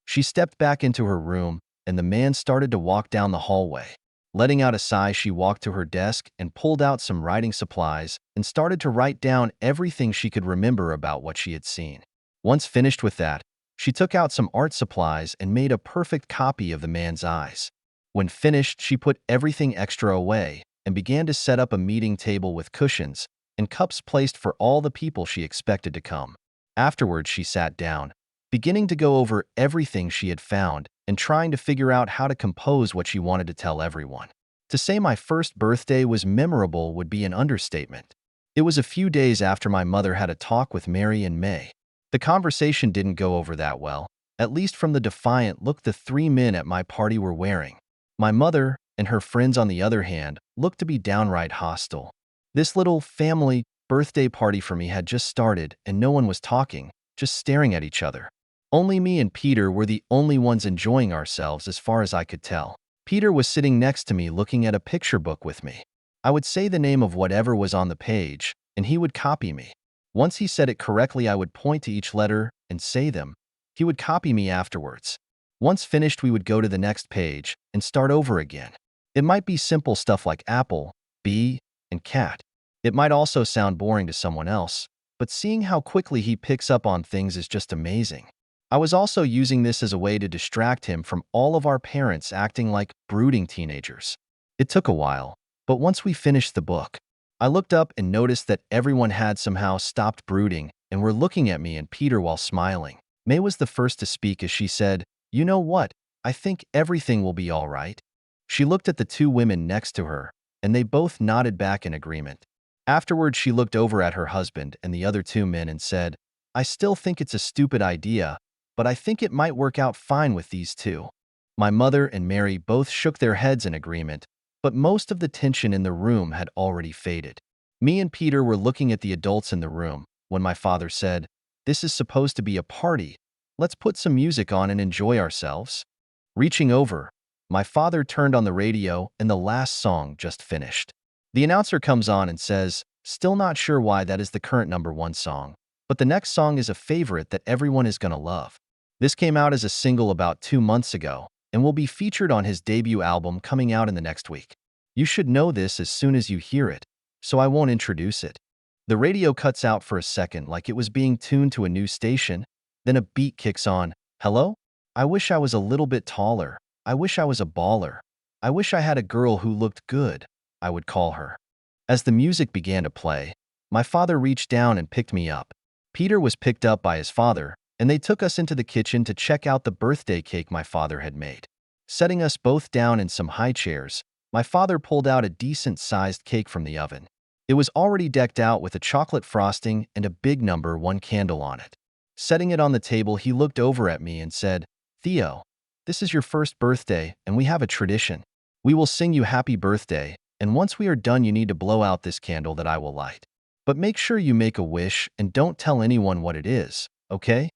She stepped back into her room, and the man started to walk down the hallway. Letting out a sigh, she walked to her desk and pulled out some writing supplies and started to write down everything she could remember about what she had seen. Once finished with that, she took out some art supplies and made a perfect copy of the man's eyes. When finished, she put everything extra away and began to set up a meeting table with cushions and cups placed for all the people she expected to come. Afterwards, she sat down, beginning to go over everything she had found and trying to figure out how to compose what she wanted to tell everyone. To say my first birthday was memorable would be an understatement. It was a few days after my mother had a talk with Mary and May. The conversation didn't go over that well, at least from the defiant look the three men at my party were wearing. My mother and her friends, on the other hand, looked to be downright hostile. This little family birthday party for me had just started and no one was talking, just staring at each other. Only me and Peter were the only ones enjoying ourselves as far as I could tell. Peter was sitting next to me looking at a picture book with me. I would say the name of whatever was on the page, and he would copy me. Once he said it correctly, I would point to each letter and say them. He would copy me afterwards. Once finished, we would go to the next page and start over again. It might be simple stuff like apple, bee, and cat. It might also sound boring to someone else, but seeing how quickly he picks up on things is just amazing. I was also using this as a way to distract him from all of our parents acting like brooding teenagers. It took a while, but once we finished the book, I looked up and noticed that everyone had somehow stopped brooding and were looking at me and Peter while smiling. May was the first to speak as she said, "You know what? I think everything will be all right." She looked at the two women next to her, and they both nodded back in agreement. Afterwards, she looked over at her husband and the other two men and said, "I still think it's a stupid idea, but I think it might work out fine with these two." My mother and Mary both shook their heads in agreement, but most of the tension in the room had already faded. Me and Peter were looking at the adults in the room when my father said, "This is supposed to be a party. Let's put some music on and enjoy ourselves." Reaching over, my father turned on the radio and the last song just finished. The announcer comes on and says, "Still not sure why that is the current #1 song, but the next song is a favorite that everyone is gonna love. This came out as a single about 2 months ago and will be featured on his debut album coming out in the next week. You should know this as soon as you hear it, so I won't introduce it." The radio cuts out for a second like it was being tuned to a new station, then a beat kicks on. "Hello? I wish I was a little bit taller. I wish I was a baller. I wish I had a girl who looked good. I would call her." As the music began to play, my father reached down and picked me up. Peter was picked up by his father, and they took us into the kitchen to check out the birthday cake my father had made. Setting us both down in some high chairs, my father pulled out a decent-sized cake from the oven. It was already decked out with a chocolate frosting and a big #1 candle on it. Setting it on the table, he looked over at me and said, "Theo, this is your first birthday, and we have a tradition. We will sing you happy birthday, and once we are done, you need to blow out this candle that I will light. But make sure you make a wish and don't tell anyone what it is, okay?"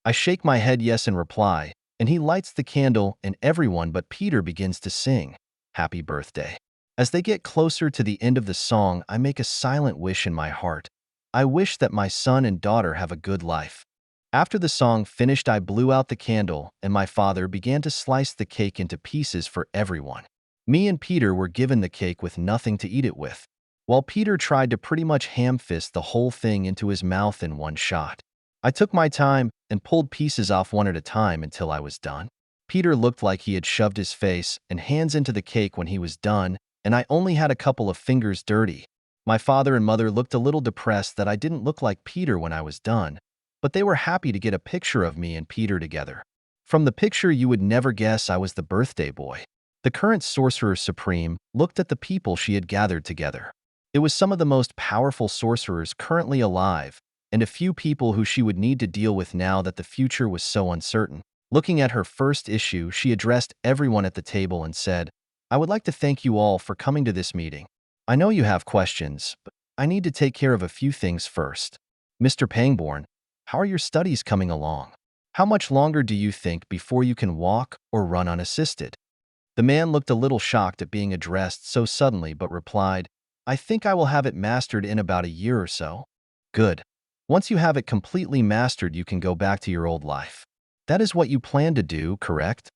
I shake my head yes in reply, and he lights the candle and everyone but Peter begins to sing, "Happy Birthday." As they get closer to the end of the song, I make a silent wish in my heart. I wish that my son and daughter have a good life. After the song finished, I blew out the candle, and my father began to slice the cake into pieces for everyone. Me and Peter were given the cake with nothing to eat it with, while Peter tried to pretty much ham-fist the whole thing into his mouth in one shot. I took my time and pulled pieces off one at a time until I was done. Peter looked like he had shoved his face and hands into the cake when he was done, and I only had a couple of fingers dirty. My father and mother looked a little depressed that I didn't look like Peter when I was done, but they were happy to get a picture of me and Peter together. From the picture, you would never guess I was the birthday boy. The current Sorcerer Supreme looked at the people she had gathered together. It was some of the most powerful sorcerers currently alive, and a few people who she would need to deal with now that the future was so uncertain. Looking at her first issue, she addressed everyone at the table and said, "I would like to thank you all for coming to this meeting. I know you have questions, but I need to take care of a few things first. Mr. Pangborn, how are your studies coming along? How much longer do you think before you can walk or run unassisted?" The man looked a little shocked at being addressed so suddenly but replied, "I think I will have it mastered in about a year or so." "Good. Once you have it completely mastered, you can go back to your old life. That is what you plan to do, correct?"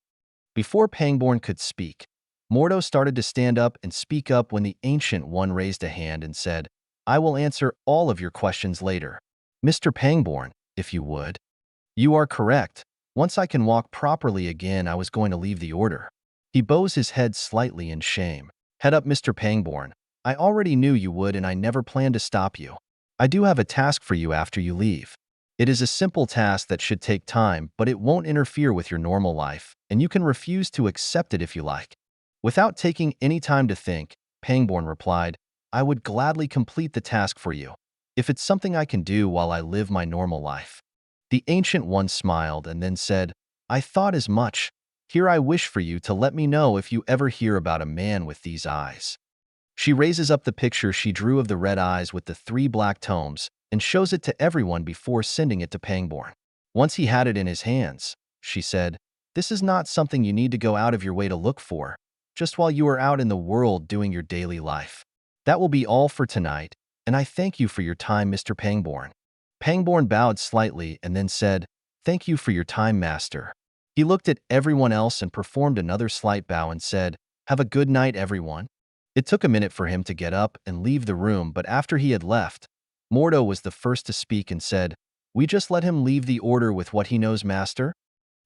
Before Pangborn could speak, Mordo started to stand up and speak up when the Ancient One raised a hand and said, "I will answer all of your questions later. Mr. Pangborn, if you would." "You are correct. Once I can walk properly again, I was going to leave the order." He bows his head slightly in shame. "Head up, Mr. Pangborn. I already knew you would and I never planned to stop you. I do have a task for you after you leave. It is a simple task that should take time, but it won't interfere with your normal life, and you can refuse to accept it if you like." Without taking any time to think, Pangborn replied, "I would gladly complete the task for you, if it's something I can do while I live my normal life." The Ancient One smiled and then said, "I thought as much. Here I wish for you to let me know if you ever hear about a man with these eyes." She raises up the picture she drew of the red eyes with the 3 black tomes and shows it to everyone before sending it to Pangborn. Once he had it in his hands, she said, "This is not something you need to go out of your way to look for, just while you are out in the world doing your daily life. That will be all for tonight, and I thank you for your time, Mr. Pangborn." Pangborn bowed slightly and then said, "Thank you for your time, Master." He looked at everyone else and performed another slight bow and said, "Have a good night, everyone." It took a minute for him to get up and leave the room, but after he had left, Mordo was the first to speak and said, "We just let him leave the order with what he knows, Master?"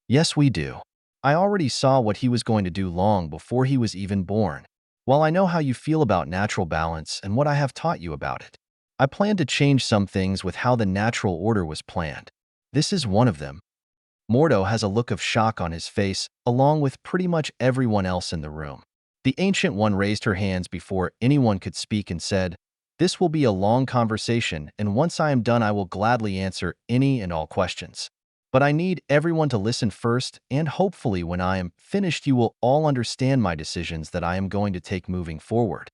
"Yes, we do. I already saw what he was going to do long before he was even born. While I know how you feel about natural balance and what I have taught you about it, I plan to change some things with how the natural order was planned. This is one of them." Mordo has a look of shock on his face, along with pretty much everyone else in the room. The Ancient One raised her hands before anyone could speak and said, "This will be a long conversation, and once I am done I will gladly answer any and all questions. But I need everyone to listen first, and hopefully when I am finished you will all understand my decisions that I am going to take moving forward."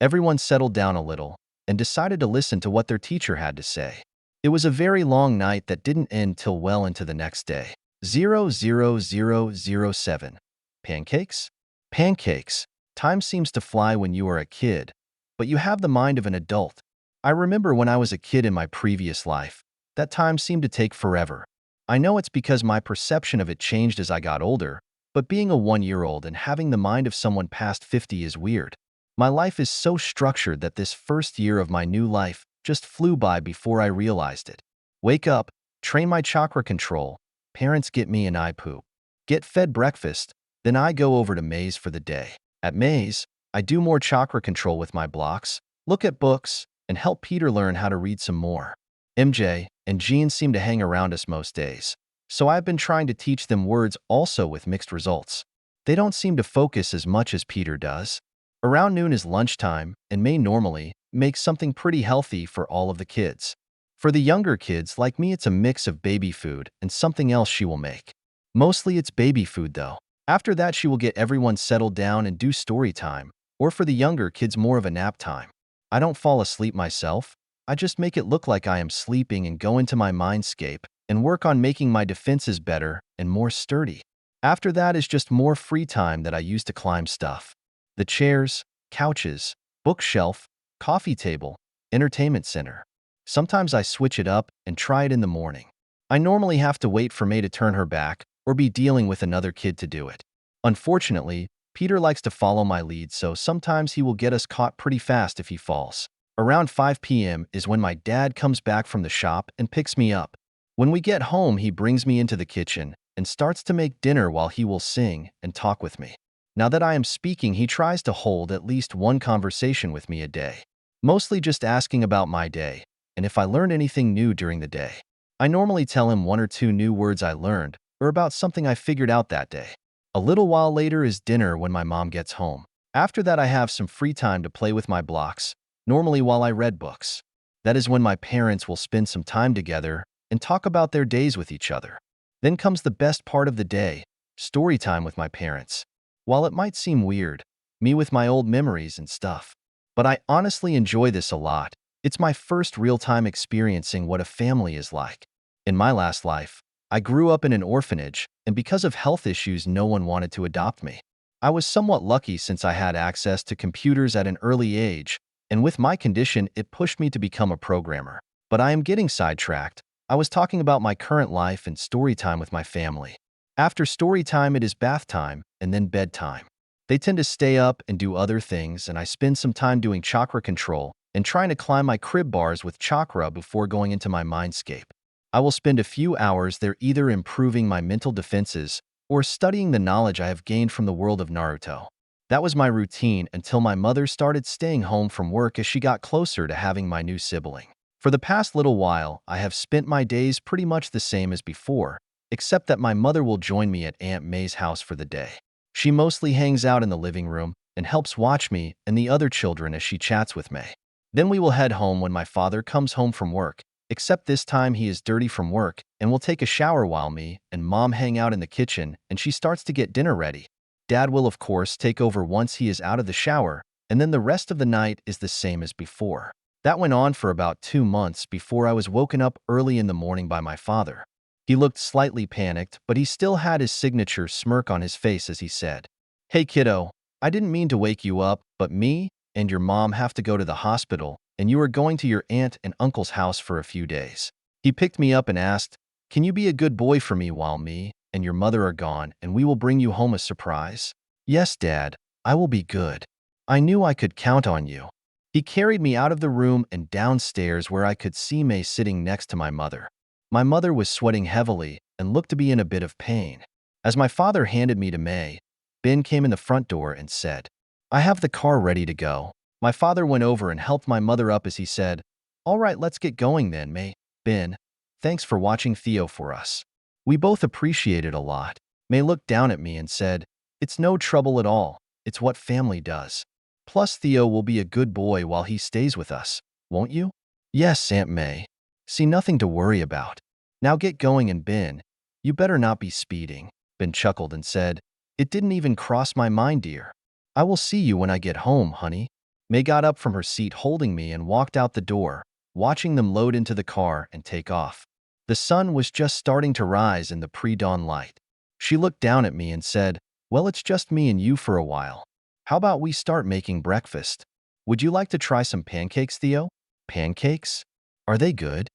Everyone settled down a little and decided to listen to what their teacher had to say. It was a very long night that didn't end till well into the next day. 00007. Pancakes? Pancakes. Time seems to fly when you are a kid, but you have the mind of an adult. I remember when I was a kid in my previous life, that time seemed to take forever. I know it's because my perception of it changed as I got older, but being a 1-year-old and having the mind of someone past 50 is weird. My life is so structured that this first year of my new life just flew by before I realized it. Wake up, train my chakra control, parents get me and I poop. Get fed breakfast, then I go over to Maze for the day. At Maze, I do more chakra control with my blocks, look at books, and help Peter learn how to read some more. MJ and Jean seem to hang around us most days, so I've been trying to teach them words also with mixed results. They don't seem to focus as much as Peter does. Around noon is lunchtime, and May normally makes something pretty healthy for all of the kids. For the younger kids like me, it's a mix of baby food and something else she will make. Mostly it's baby food though. After that she will get everyone settled down and do story time, or for the younger kids more of a nap time. I don't fall asleep myself, I just make it look like I am sleeping and go into my mindscape and work on making my defenses better and more sturdy. After that is just more free time that I use to climb stuff. The chairs, couches, bookshelf, coffee table, entertainment center. Sometimes I switch it up and try it in the morning. I normally have to wait for May to turn her back or be dealing with another kid to do it. Unfortunately, Peter likes to follow my lead, so sometimes he will get us caught pretty fast if he falls. Around 5 p.m. is when my dad comes back from the shop and picks me up. When we get home, he brings me into the kitchen and starts to make dinner while he will sing and talk with me. Now that I am speaking, he tries to hold at least one conversation with me a day. Mostly just asking about my day, and if I learned anything new during the day. I normally tell him 1 or 2 new words I learned, or about something I figured out that day. A little while later is dinner when my mom gets home. After that I have some free time to play with my blocks, normally while I read books. That is when my parents will spend some time together and talk about their days with each other. Then comes the best part of the day, story time with my parents. While it might seem weird, me with my old memories and stuff, but I honestly enjoy this a lot. It's my first real-time experiencing what a family is like. In my last life, I grew up in an orphanage, and because of health issues, no one wanted to adopt me. I was somewhat lucky since I had access to computers at an early age, and with my condition, it pushed me to become a programmer. But I am getting sidetracked. I was talking about my current life and story time with my family. After story time, it is bath time, and then bedtime. They tend to stay up and do other things, and I spend some time doing chakra control and trying to climb my crib bars with chakra before going into my mindscape. I will spend a few hours there either improving my mental defenses or studying the knowledge I have gained from the world of Naruto. That was my routine until my mother started staying home from work as she got closer to having my new sibling. For the past little while, I have spent my days pretty much the same as before, except that my mother will join me at Aunt May's house for the day. She mostly hangs out in the living room and helps watch me and the other children as she chats with May. Then we will head home when my father comes home from work, except this time he is dirty from work and will take a shower while me and Mom hang out in the kitchen and she starts to get dinner ready. Dad will of course take over once he is out of the shower, and then the rest of the night is the same as before. That went on for about 2 months before I was woken up early in the morning by my father. He looked slightly panicked, but he still had his signature smirk on his face as he said, "Hey kiddo, I didn't mean to wake you up, but me and your mom have to go to the hospital, and you are going to your aunt and uncle's house for a few days." He picked me up and asked, "Can you be a good boy for me while me and your mother are gone, and we will bring you home a surprise?" "Yes, Dad, I will be good. I knew I could count on you." He carried me out of the room and downstairs where I could see May sitting next to my mother. My mother was sweating heavily and looked to be in a bit of pain. As my father handed me to May, Ben came in the front door and said, "I have the car ready to go." My father went over and helped my mother up as he said, "All right, let's get going then, May." "Ben, thanks for watching Theo for us. We both appreciate it a lot." May looked down at me and said, "It's no trouble at all. It's what family does. Plus, Theo will be a good boy while he stays with us, won't you?" "Yes, Aunt May. See, nothing to worry about. Now get going, and Ben, you better not be speeding." Ben chuckled and said, "It didn't even cross my mind, dear. I will see you when I get home, honey." May got up from her seat holding me and walked out the door, watching them load into the car and take off. The sun was just starting to rise in the pre-dawn light. She looked down at me and said, "Well, it's just me and you for a while. How about we start making breakfast? Would you like to try some pancakes, Theo?" "Pancakes? Are they good?"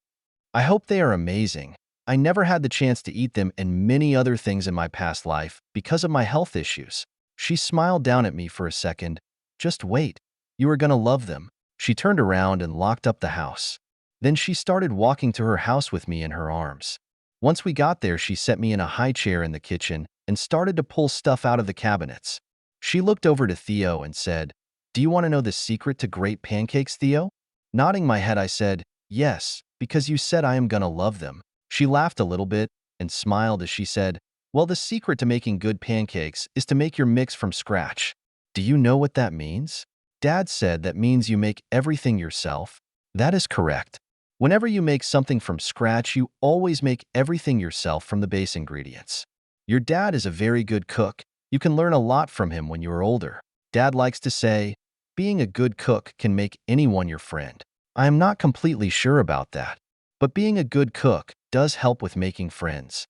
"I hope they are amazing. I never had the chance to eat them and many other things in my past life because of my health issues." She smiled down at me for a second. "Just wait. You are gonna love them." She turned around and locked up the house. Then she started walking to her house with me in her arms. Once we got there, she set me in a high chair in the kitchen and started to pull stuff out of the cabinets. She looked over to Theo and said, "Do you want to know the secret to great pancakes, Theo?" Nodding my head, I said, "Yes, because you said I am gonna love them." She laughed a little bit and smiled as she said, "Well, the secret to making good pancakes is to make your mix from scratch." "Do you know what that means?" "Dad said that means you make everything yourself." "That is correct. Whenever you make something from scratch, you always make everything yourself from the base ingredients. Your dad is a very good cook. You can learn a lot from him when you are older." Dad likes to say, "Being a good cook can make anyone your friend." I am not completely sure about that, but being a good cook does help with making friends.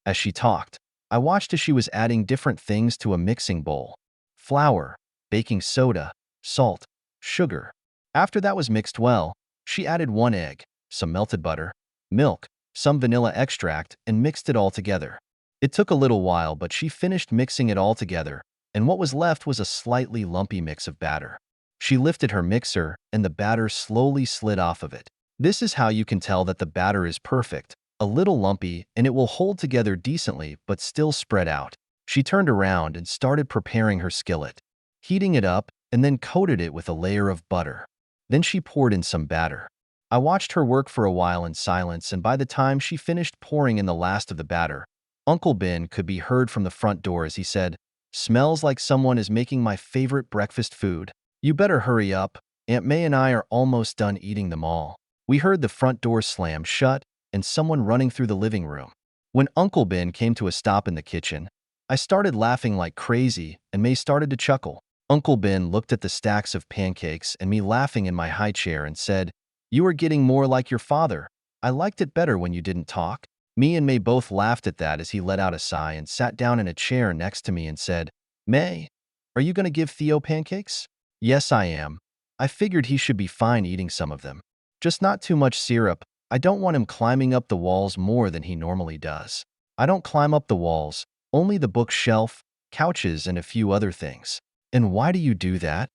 As she talked, I watched as she was adding different things to a mixing bowl: flour, baking soda, salt, sugar. After that was mixed well, she added 1 egg, some melted butter, milk, some vanilla extract, and mixed it all together. It took a little while, but she finished mixing it all together, and what was left was a slightly lumpy mix of batter. She lifted her mixer, and the batter slowly slid off of it. This is how you can tell that the batter is perfect: a little lumpy, and it will hold together decently but still spread out. She turned around and started preparing her skillet, heating it up, and then coated it with a layer of butter. Then she poured in some batter. I watched her work for a while in silence, and by the time she finished pouring in the last of the batter, Uncle Ben could be heard from the front door as he said, "Smells like someone is making my favorite breakfast food. You better hurry up. Aunt May and I are almost done eating them all." We heard the front door slam shut and someone running through the living room. When Uncle Ben came to a stop in the kitchen, I started laughing like crazy and May started to chuckle. Uncle Ben looked at the stacks of pancakes and me laughing in my high chair and said, "You are getting more like your father. I liked it better when you didn't talk." Me and May both laughed at that as he let out a sigh and sat down in a chair next to me and said, "May, are you going to give Theo pancakes?" "Yes, I am. I figured he should be fine eating some of them. Just not too much syrup. I don't want him climbing up the walls more than he normally does." "I don't climb up the walls, only the bookshelf, couches, and a few other things." And why do you do that?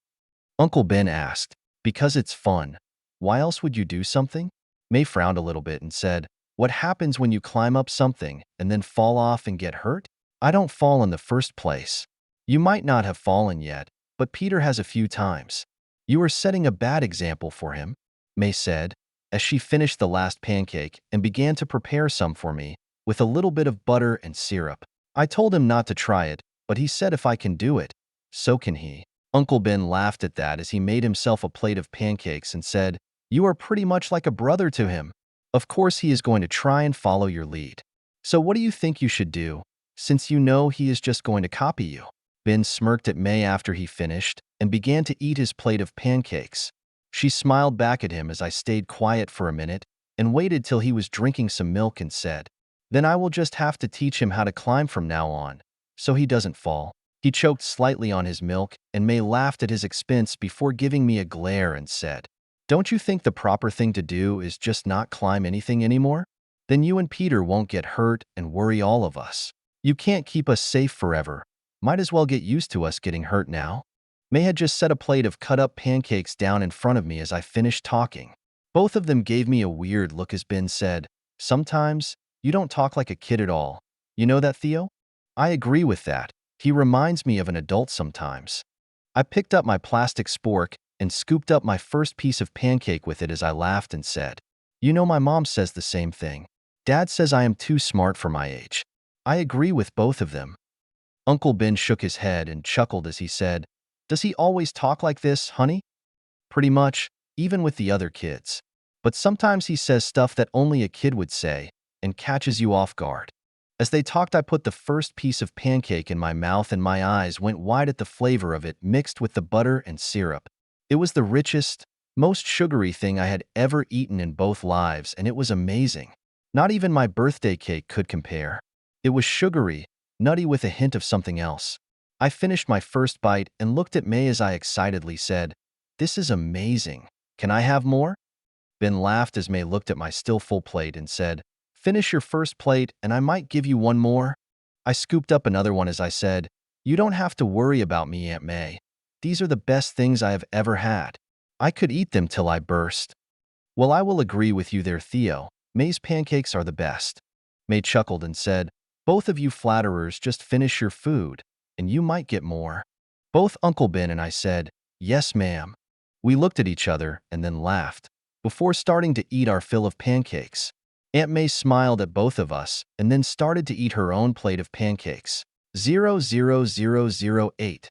Uncle Ben asked. Because it's fun. Why else would you do something? May frowned a little bit and said, what happens when you climb up something and then fall off and get hurt? I don't fall in the first place. You might not have fallen yet, but Peter has a few times. You are setting a bad example for him, May said, as she finished the last pancake and began to prepare some for me, with a little bit of butter and syrup. I told him not to try it, but he said if I can do it, so can he. Uncle Ben laughed at that as he made himself a plate of pancakes and said, you are pretty much like a brother to him. Of course he is going to try and follow your lead. So what do you think you should do, since you know he is just going to copy you? Ben smirked at May after he finished and began to eat his plate of pancakes. She smiled back at him as I stayed quiet for a minute and waited till he was drinking some milk and said, then I will just have to teach him how to climb from now on, so he doesn't fall. He choked slightly on his milk, and May laughed at his expense before giving me a glare and said, don't you think the proper thing to do is just not climb anything anymore? Then you and Peter won't get hurt and worry all of us. You can't keep us safe forever. Might as well get used to us getting hurt now. May had just set a plate of cut-up pancakes down in front of me as I finished talking. Both of them gave me a weird look as Ben said, sometimes, you don't talk like a kid at all. You know that, Theo? I agree with that. He reminds me of an adult sometimes. I picked up my plastic spork and scooped up my first piece of pancake with it as I laughed and said, you know my mom says the same thing. Dad says I am too smart for my age. I agree with both of them. Uncle Ben shook his head and chuckled as he said, does he always talk like this, honey? Pretty much, even with the other kids. But sometimes he says stuff that only a kid would say and catches you off guard. As they talked, I put the first piece of pancake in my mouth and my eyes went wide at the flavor of it mixed with the butter and syrup. It was the richest, most sugary thing I had ever eaten in both lives, and it was amazing. Not even my birthday cake could compare. It was sugary, nutty with a hint of something else. I finished my first bite and looked at May as I excitedly said, this is amazing. Can I have more? Ben laughed as May looked at my still full plate and said, finish your first plate and I might give you one more. I scooped up another one as I said, you don't have to worry about me, Aunt May. These are the best things I have ever had. I could eat them till I burst. Well, I will agree with you there, Theo. May's pancakes are the best. May chuckled and said, both of you flatterers just finish your food, and you might get more. Both Uncle Ben and I said, yes, ma'am. We looked at each other and then laughed, before starting to eat our fill of pancakes. Aunt May smiled at both of us and then started to eat her own plate of pancakes. 00008.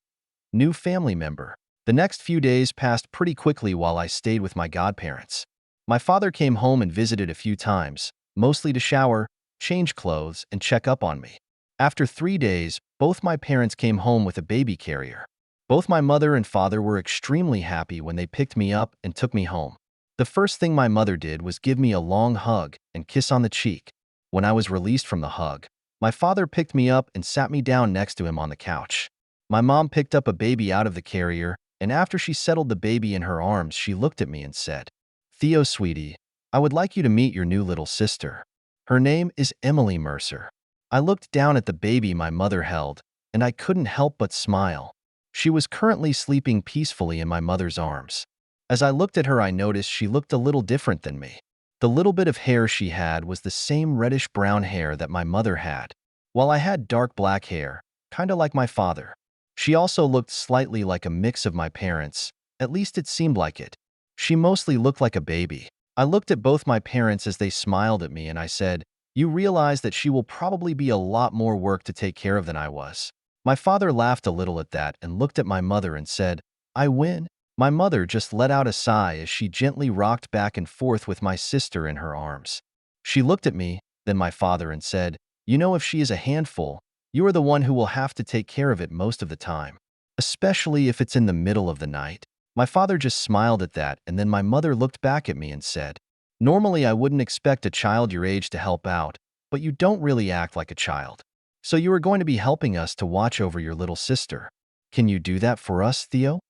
New family member. The next few days passed pretty quickly while I stayed with my godparents. My father came home and visited a few times, mostly to shower, change clothes, and check up on me. After 3 days, both my parents came home with a baby carrier. Both my mother and father were extremely happy when they picked me up and took me home. The first thing my mother did was give me a long hug and kiss on the cheek. When I was released from the hug, my father picked me up and sat me down next to him on the couch. My mom picked up a baby out of the carrier, and after she settled the baby in her arms, she looked at me and said, Theo, sweetie, I would like you to meet your new little sister. Her name is Emily Mercer. I looked down at the baby my mother held, and I couldn't help but smile. She was currently sleeping peacefully in my mother's arms. As I looked at her, I noticed she looked a little different than me. The little bit of hair she had was the same reddish-brown hair that my mother had, while I had dark black hair, kinda like my father. She also looked slightly like a mix of my parents, at least it seemed like it. She mostly looked like a baby. I looked at both my parents as they smiled at me and I said, you realize that she will probably be a lot more work to take care of than I was. My father laughed a little at that and looked at my mother and said, I win. My mother just let out a sigh as she gently rocked back and forth with my sister in her arms. She looked at me, then my father, and said, you know, if she is a handful, you are the one who will have to take care of it most of the time, especially if it's in the middle of the night. My father just smiled at that, and then my mother looked back at me and said, normally I wouldn't expect a child your age to help out, but you don't really act like a child. So you are going to be helping us to watch over your little sister. Can you do that for us, Theo?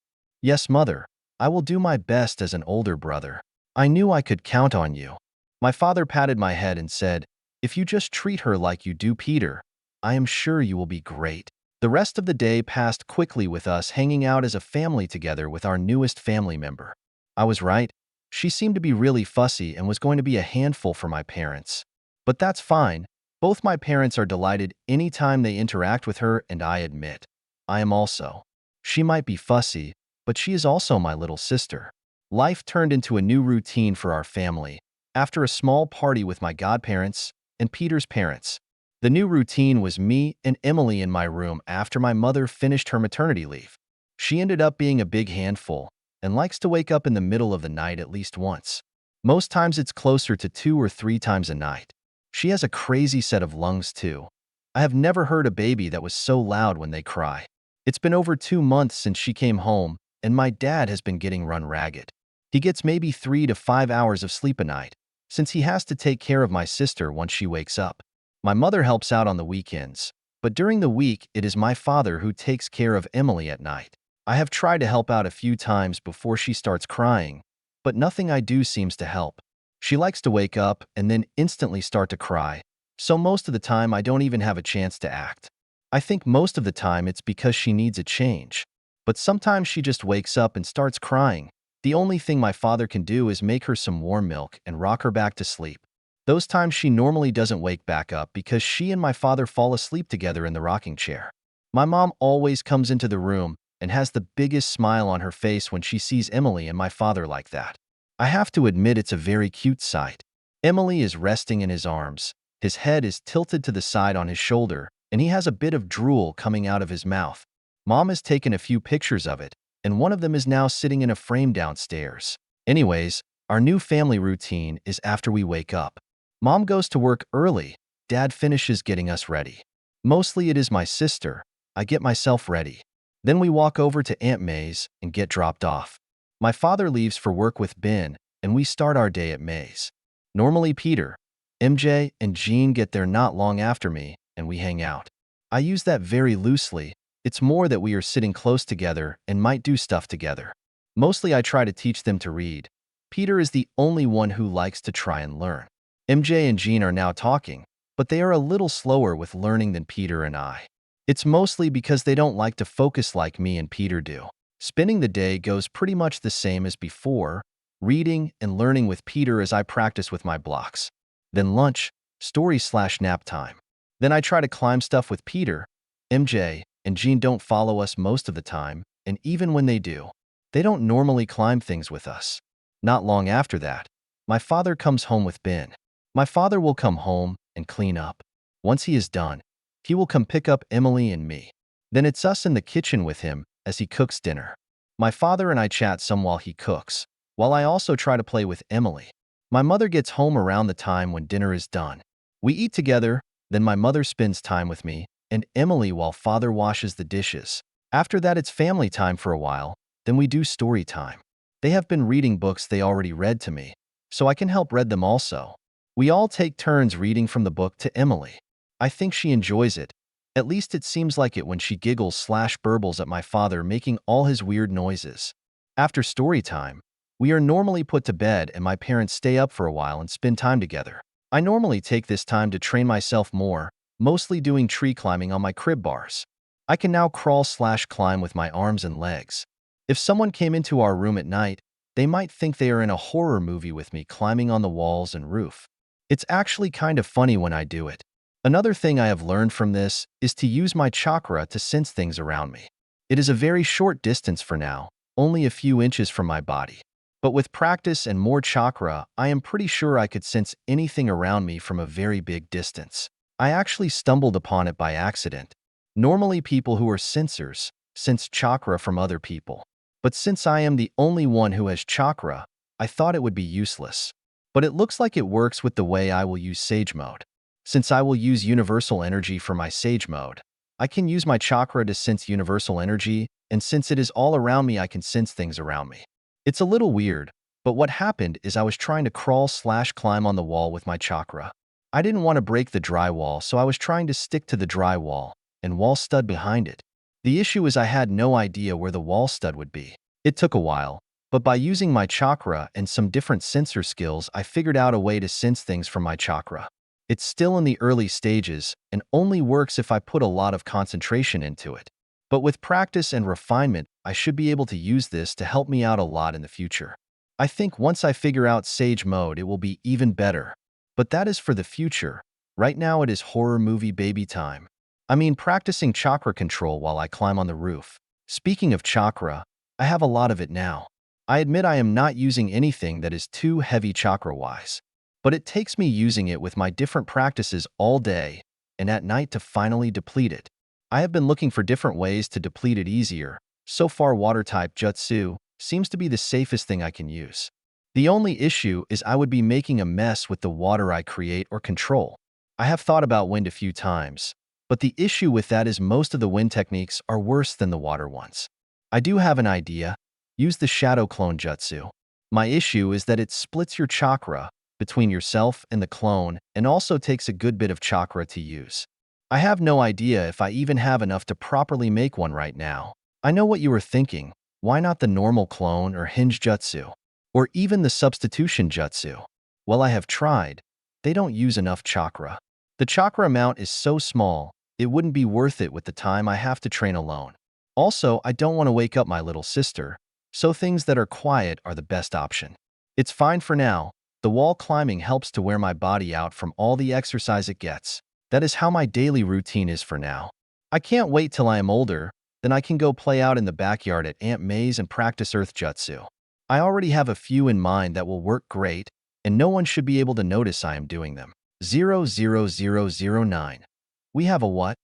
Yes, mother. I will do my best as an older brother. I knew I could count on you. My father patted my head and said, if you just treat her like you do Peter, I am sure you will be great. The rest of the day passed quickly with us hanging out as a family together with our newest family member. I was right. She seemed to be really fussy and was going to be a handful for my parents. But that's fine. Both my parents are delighted anytime they interact with her, and I admit, I am also. She might be fussy, but she is also my little sister. Life turned into a new routine for our family, after a small party with my godparents and Peter's parents. The new routine was me and Emily in my room after my mother finished her maternity leave. She ended up being a big handful and likes to wake up in the middle of the night at least once. Most times it's closer to 2 or 3 times a night. She has a crazy set of lungs too. I have never heard a baby that was so loud when they cry. It's been over 2 months since she came home, and my dad has been getting run ragged. He gets maybe 3 to 5 hours of sleep a night, since he has to take care of my sister once she wakes up. My mother helps out on the weekends, but during the week it is my father who takes care of Emily at night. I have tried to help out a few times before she starts crying, but nothing I do seems to help. She likes to wake up and then instantly start to cry, so most of the time I don't even have a chance to act. I think most of the time it's because she needs a change, but sometimes she just wakes up and starts crying. The only thing my father can do is make her some warm milk and rock her back to sleep. Those times she normally doesn't wake back up because she and my father fall asleep together in the rocking chair. My mom always comes into the room and has the biggest smile on her face when she sees Emily and my father like that. I have to admit it's a very cute sight. Emily is resting in his arms. His head is tilted to the side on his shoulder, and he has a bit of drool coming out of his mouth. Mom has taken a few pictures of it, and one of them is now sitting in a frame downstairs. Anyways, our new family routine is after we wake up. Mom goes to work early. Dad finishes getting us ready. Mostly it is my sister. I get myself ready. Then we walk over to Aunt May's and get dropped off. My father leaves for work with Ben, and we start our day at May's. Normally Peter, MJ, and Jean get there not long after me, and we hang out. I use that very loosely. It's more that we are sitting close together and might do stuff together. Mostly I try to teach them to read. Peter is the only one who likes to try and learn. MJ and Jean are now talking, but they are a little slower with learning than Peter and I. It's mostly because they don't like to focus like me and Peter do. Spending the day goes pretty much the same as before, reading and learning with Peter as I practice with my blocks. Then lunch, story/nap time. Then I try to climb stuff with Peter. MJ and Jean don't follow us most of the time, and even when they do, they don't normally climb things with us. Not long after that, my father comes home with Ben. My father will come home and clean up. Once he is done, he will come pick up Emily and me. Then it's us in the kitchen with him as he cooks dinner. My father and I chat some while he cooks, while I also try to play with Emily. My mother gets home around the time when dinner is done. We eat together, then my mother spends time with me and Emily while father washes the dishes. After that it's family time for a while, then we do story time. They have been reading books they already read to me, so I can help read them also. We all take turns reading from the book to Emily. I think she enjoys it. At least it seems like it when she giggles/burbles at my father making all his weird noises. After story time, we are normally put to bed and my parents stay up for a while and spend time together. I normally take this time to train myself more, mostly doing tree climbing on my crib bars. I can now crawl/climb with my arms and legs. If someone came into our room at night, they might think they are in a horror movie with me climbing on the walls and roof. It's actually kind of funny when I do it. Another thing I have learned from this is to use my chakra to sense things around me. It is a very short distance for now, only a few inches from my body. But with practice and more chakra, I am pretty sure I could sense anything around me from a very big distance. I actually stumbled upon it by accident. Normally people who are sensors sense chakra from other people. But since I am the only one who has chakra, I thought it would be useless. But it looks like it works with the way I will use Sage mode. Since I will use universal energy for my Sage mode, I can use my chakra to sense universal energy, and since it is all around me I can sense things around me. It's a little weird, but what happened is I was trying to crawl/climb on the wall with my chakra. I didn't want to break the drywall, so I was trying to stick to the drywall and wall stud behind it. The issue is I had no idea where the wall stud would be. It took a while, but by using my chakra and some different sensor skills I figured out a way to sense things from my chakra. It's still in the early stages and only works if I put a lot of concentration into it. But with practice and refinement, I should be able to use this to help me out a lot in the future. I think once I figure out Sage Mode, it will be even better. But that is for the future. Right now it is horror movie baby time. I mean practicing chakra control while I climb on the roof. Speaking of chakra, I have a lot of it now. I admit I am not using anything that is too heavy chakra-wise. But it takes me using it with my different practices all day and at night to finally deplete it. I have been looking for different ways to deplete it easier. So far water-type jutsu seems to be the safest thing I can use. The only issue is I would be making a mess with the water I create or control. I have thought about wind a few times, but the issue with that is most of the wind techniques are worse than the water ones. I do have an idea. Use the shadow clone jutsu. My issue is that it splits your chakra between yourself and the clone and also takes a good bit of chakra to use. I have no idea if I even have enough to properly make one right now. I know what you were thinking. Why not the normal clone or hinge jutsu? Or even the substitution jutsu? Well, I have tried. They don't use enough chakra. The chakra amount is so small, it wouldn't be worth it with the time I have to train alone. Also, I don't want to wake up my little sister, so things that are quiet are the best option. It's fine for now. The wall climbing helps to wear my body out from all the exercise it gets. That is how my daily routine is for now. I can't wait till I am older, then I can go play out in the backyard at Aunt May's and practice earth jutsu. I already have a few in mind that will work great, and no one should be able to notice I am doing them. 00009. We have a what?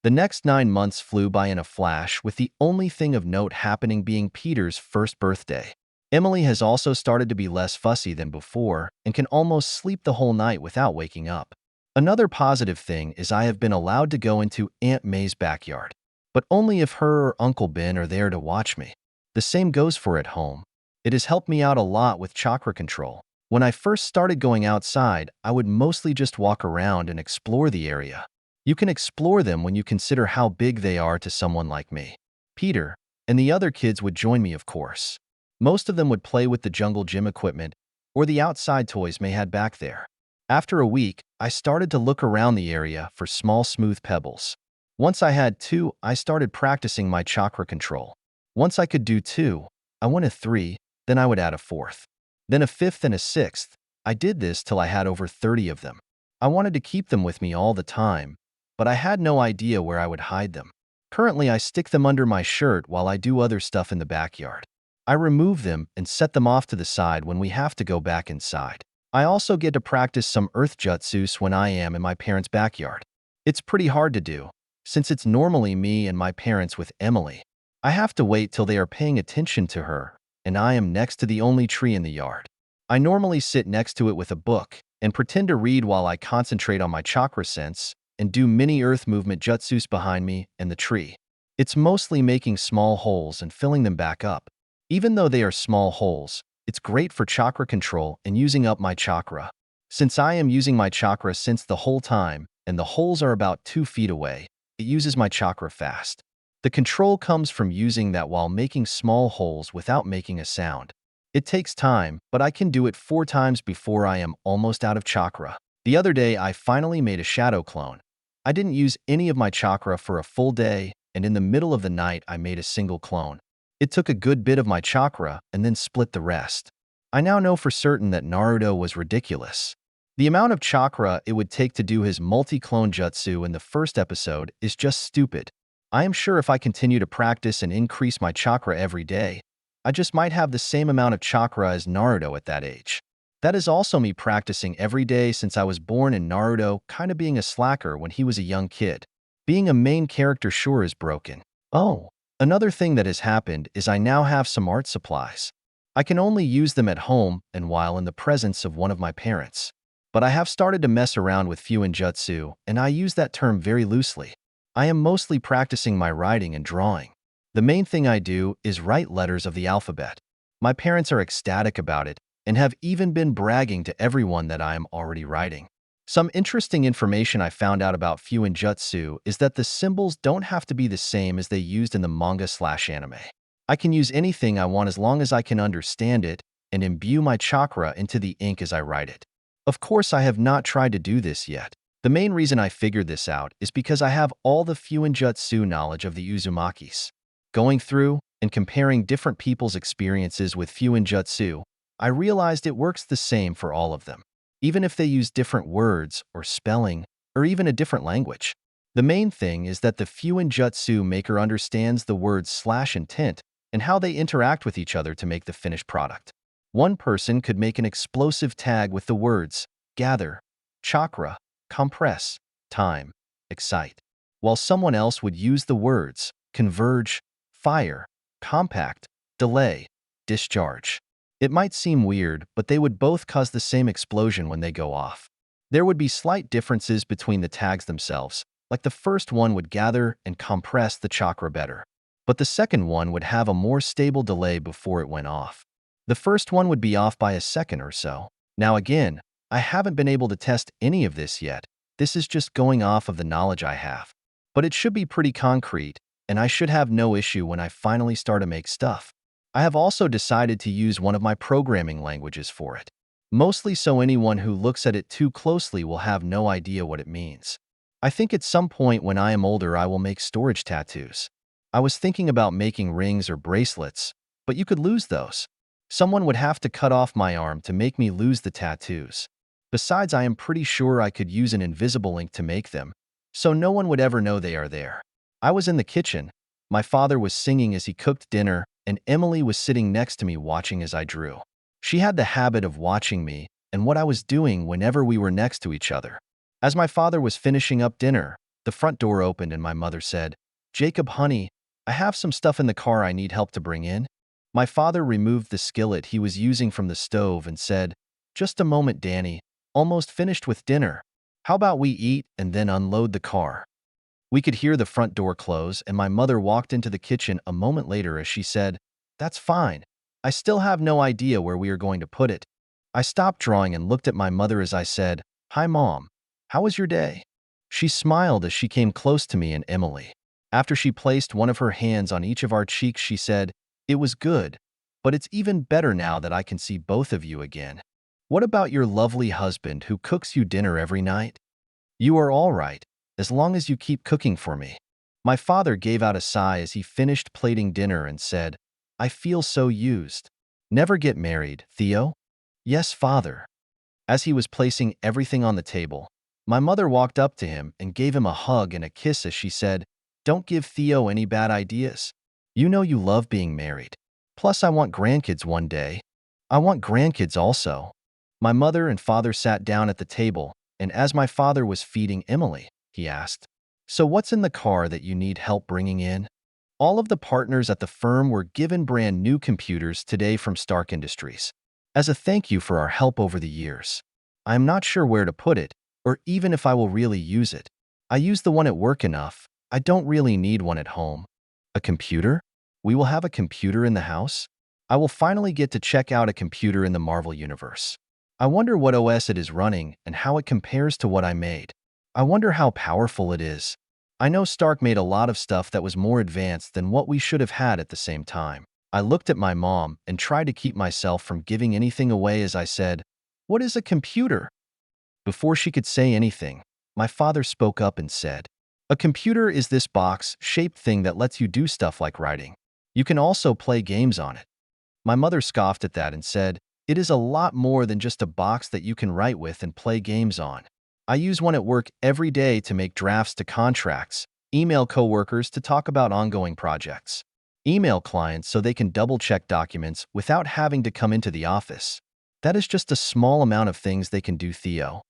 The next 9 months flew by in a flash, with the only thing of note happening being Peter's first birthday. Emily has also started to be less fussy than before and can almost sleep the whole night without waking up. Another positive thing is I have been allowed to go into Aunt May's backyard, but only if her or Uncle Ben are there to watch me. The same goes for at home. It has helped me out a lot with chakra control. When I first started going outside, I would mostly just walk around and explore the area. You can explore them when you consider how big they are to someone like me. Peter and the other kids would join me, of course. Most of them would play with the jungle gym equipment or the outside toys May had back there. After a week, I started to look around the area for small, smooth pebbles. Once I had 2, I started practicing my chakra control. Once I could do 2, I went to 3, then I would add a 4th. Then a 5th and a 6th. I did this till I had over 30 of them. I wanted to keep them with me all the time, but I had no idea where I would hide them. Currently, I stick them under my shirt while I do other stuff in the backyard. I remove them and set them off to the side when we have to go back inside. I also get to practice some earth jutsus when I am in my parents' backyard. It's pretty hard to do, since it's normally me and my parents with Emily. I have to wait till they are paying attention to her, and I am next to the only tree in the yard. I normally sit next to it with a book and pretend to read while I concentrate on my chakra sense and do mini earth movement jutsus behind me and the tree. It's mostly making small holes and filling them back up. Even though they are small holes, it's great for chakra control and using up my chakra. Since I am using my chakra sense the whole time and the holes are about 2 feet away, it uses my chakra fast. The control comes from using that while making small holes without making a sound. It takes time, but I can do it 4 times before I am almost out of chakra. The other day, I finally made a shadow clone. I didn't use any of my chakra for a full day, and in the middle of the night, I made a single clone. It took a good bit of my chakra and then split the rest. I now know for certain that Naruto was ridiculous. The amount of chakra it would take to do his multi-clone jutsu in the first episode is just stupid. I am sure if I continue to practice and increase my chakra every day, I just might have the same amount of chakra as Naruto at that age. That is also me practicing every day since I was born in Naruto, kind of being a slacker when he was a young kid. Being a main character sure is broken. Oh, another thing that has happened is I now have some art supplies. I can only use them at home and while in the presence of one of my parents. But I have started to mess around with Fuinjutsu, and I use that term very loosely. I am mostly practicing my writing and drawing. The main thing I do is write letters of the alphabet. My parents are ecstatic about it and have even been bragging to everyone that I am already writing. Some interesting information I found out about Fuinjutsu is that the symbols don't have to be the same as they used in the manga/anime. I can use anything I want as long as I can understand it and imbue my chakra into the ink as I write it. Of course, I have not tried to do this yet. The main reason I figured this out is because I have all the Fuinjutsu knowledge of the Uzumakis. Going through and comparing different people's experiences with Fuinjutsu, I realized it works the same for all of them, even if they use different words or spelling or even a different language. The main thing is that the Fuinjutsu maker understands the words slash and tint and how they interact with each other to make the finished product. One person could make an explosive tag with the words gather, chakra, compress, time, excite, while someone else would use the words converge, fire, compact, delay, discharge. It might seem weird, but they would both cause the same explosion when they go off. There would be slight differences between the tags themselves, like the first one would gather and compress the chakra better, but the second one would have a more stable delay before it went off. The first one would be off by a second or so. Now again, I haven't been able to test any of this yet. This is just going off of the knowledge I have. But it should be pretty concrete, and I should have no issue when I finally start to make stuff. I have also decided to use one of my programming languages for it, mostly so anyone who looks at it too closely will have no idea what it means. I think at some point when I am older I will make storage tattoos. I was thinking about making rings or bracelets, but you could lose those. Someone would have to cut off my arm to make me lose the tattoos. Besides, I am pretty sure I could use an invisible ink to make them, so no one would ever know they are there. I was in the kitchen. My father was singing as he cooked dinner, and Emily was sitting next to me watching as I drew. She had the habit of watching me and what I was doing whenever we were next to each other. As my father was finishing up dinner, the front door opened and my mother said, "Jacob, honey, I have some stuff in the car I need help to bring in." My father removed the skillet he was using from the stove and said, "Just a moment, Danny. Almost finished with dinner. How about we eat and then unload the car?" We could hear the front door close, and my mother walked into the kitchen a moment later as she said, "That's fine. I still have no idea where we are going to put it." I stopped drawing and looked at my mother as I said, "Hi, Mom. How was your day?" She smiled as she came close to me and Emily. After she placed one of her hands on each of our cheeks, she said, "It was good, but it's even better now that I can see both of you again. What about your lovely husband who cooks you dinner every night?" "You are all right, as long as you keep cooking for me." My father gave out a sigh as he finished plating dinner and said, "I feel so used." "Never get married, Theo?" "Yes, father." As he was placing everything on the table, my mother walked up to him and gave him a hug and a kiss as she said, "Don't give Theo any bad ideas. You know you love being married. Plus, I want grandkids one day." "I want grandkids also." My mother and father sat down at the table, and as my father was feeding Emily, he asked, "So what's in the car that you need help bringing in?" All of the partners at the firm were given brand new computers today from Stark Industries, as a thank you for our help over the years. I am not sure where to put it, or even if I will really use it. I use the one at work enough. I don't really need one at home. A computer? We will have a computer in the house? I will finally get to check out a computer in the Marvel universe. I wonder what OS it is running and how it compares to what I made. I wonder how powerful it is. I know Stark made a lot of stuff that was more advanced than what we should have had at the same time. I looked at my mom and tried to keep myself from giving anything away as I said, "What is a computer?" Before she could say anything, my father spoke up and said, "A computer is this box-shaped thing that lets you do stuff like writing. You can also play games on it." My mother scoffed at that and said, "It is a lot more than just a box that you can write with and play games on. I use one at work every day to make drafts to contracts, email coworkers to talk about ongoing projects, email clients so they can double-check documents without having to come into the office. That is just a small amount of things they can do, Theo."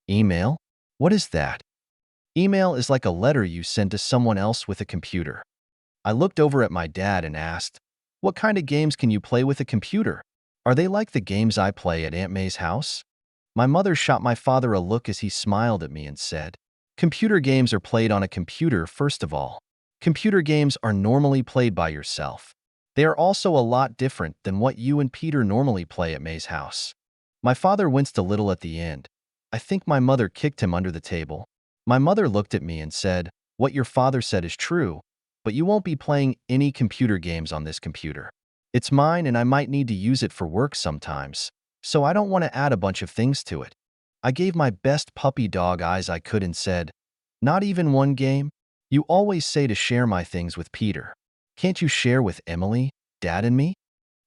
"Email? What is that?" "Email is like a letter you send to someone else with a computer." I looked over at my dad and asked, "What kind of games can you play with a computer? Are they like the games I play at Aunt May's house?" My mother shot my father a look as he smiled at me and said, "Computer games are played on a computer first of all. Computer games are normally played by yourself. They are also a lot different than what you and Peter normally play at May's house." My father winced a little at the end. I think my mother kicked him under the table. My mother looked at me and said, "What your father said is true, but you won't be playing any computer games on this computer. It's mine and I might need to use it for work sometimes, so I don't want to add a bunch of things to it." I gave my best puppy dog eyes I could and said, "Not even one game? You always say to share my things with Peter. Can't you share with Emily, Dad, and me?"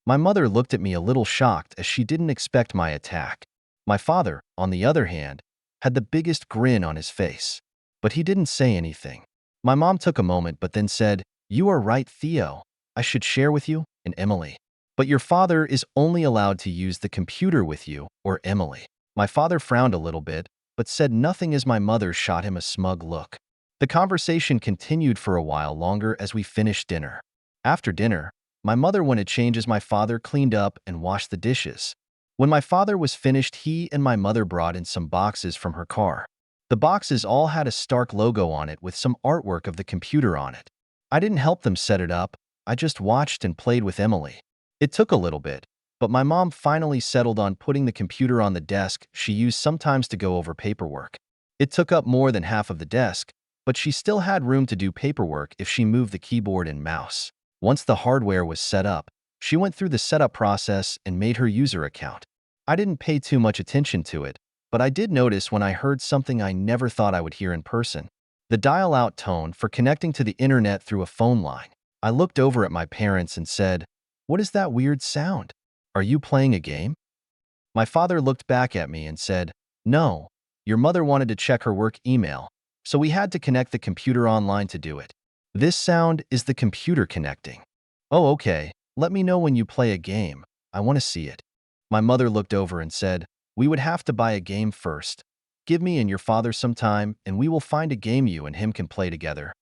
My mother looked at me a little shocked as she didn't expect my attack. My father, on the other hand, had the biggest grin on his face. But he didn't say anything. My mom took a moment but then said, "You are right, Theo. I should share with you and Emily. But your father is only allowed to use the computer with you or Emily." My father frowned a little bit, but said nothing as my mother shot him a smug look. The conversation continued for a while longer as we finished dinner. After dinner, my mother went to change as my father cleaned up and washed the dishes. When my father was finished, he and my mother brought in some boxes from her car. The boxes all had a Stark logo on it with some artwork of the computer on it. I didn't help them set it up, I just watched and played with Emily. It took a little bit, but my mom finally settled on putting the computer on the desk she used sometimes to go over paperwork. It took up more than half of the desk, but she still had room to do paperwork if she moved the keyboard and mouse. Once the hardware was set up, she went through the setup process and made her user account. I didn't pay too much attention to it, but I did notice when I heard something I never thought I would hear in person. The dial-out tone for connecting to the internet through a phone line. I looked over at my parents and said, "What is that weird sound? Are you playing a game?" My father looked back at me and said, "No, your mother wanted to check her work email, so we had to connect the computer online to do it. This sound is the computer connecting." "Oh, okay. Let me know when you play a game. I want to see it." My mother looked over and said, "We would have to buy a game first. Give me and your father some time, and we will find a game you and him can play together."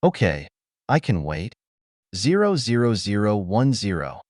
"Okay, I can wait." 00010.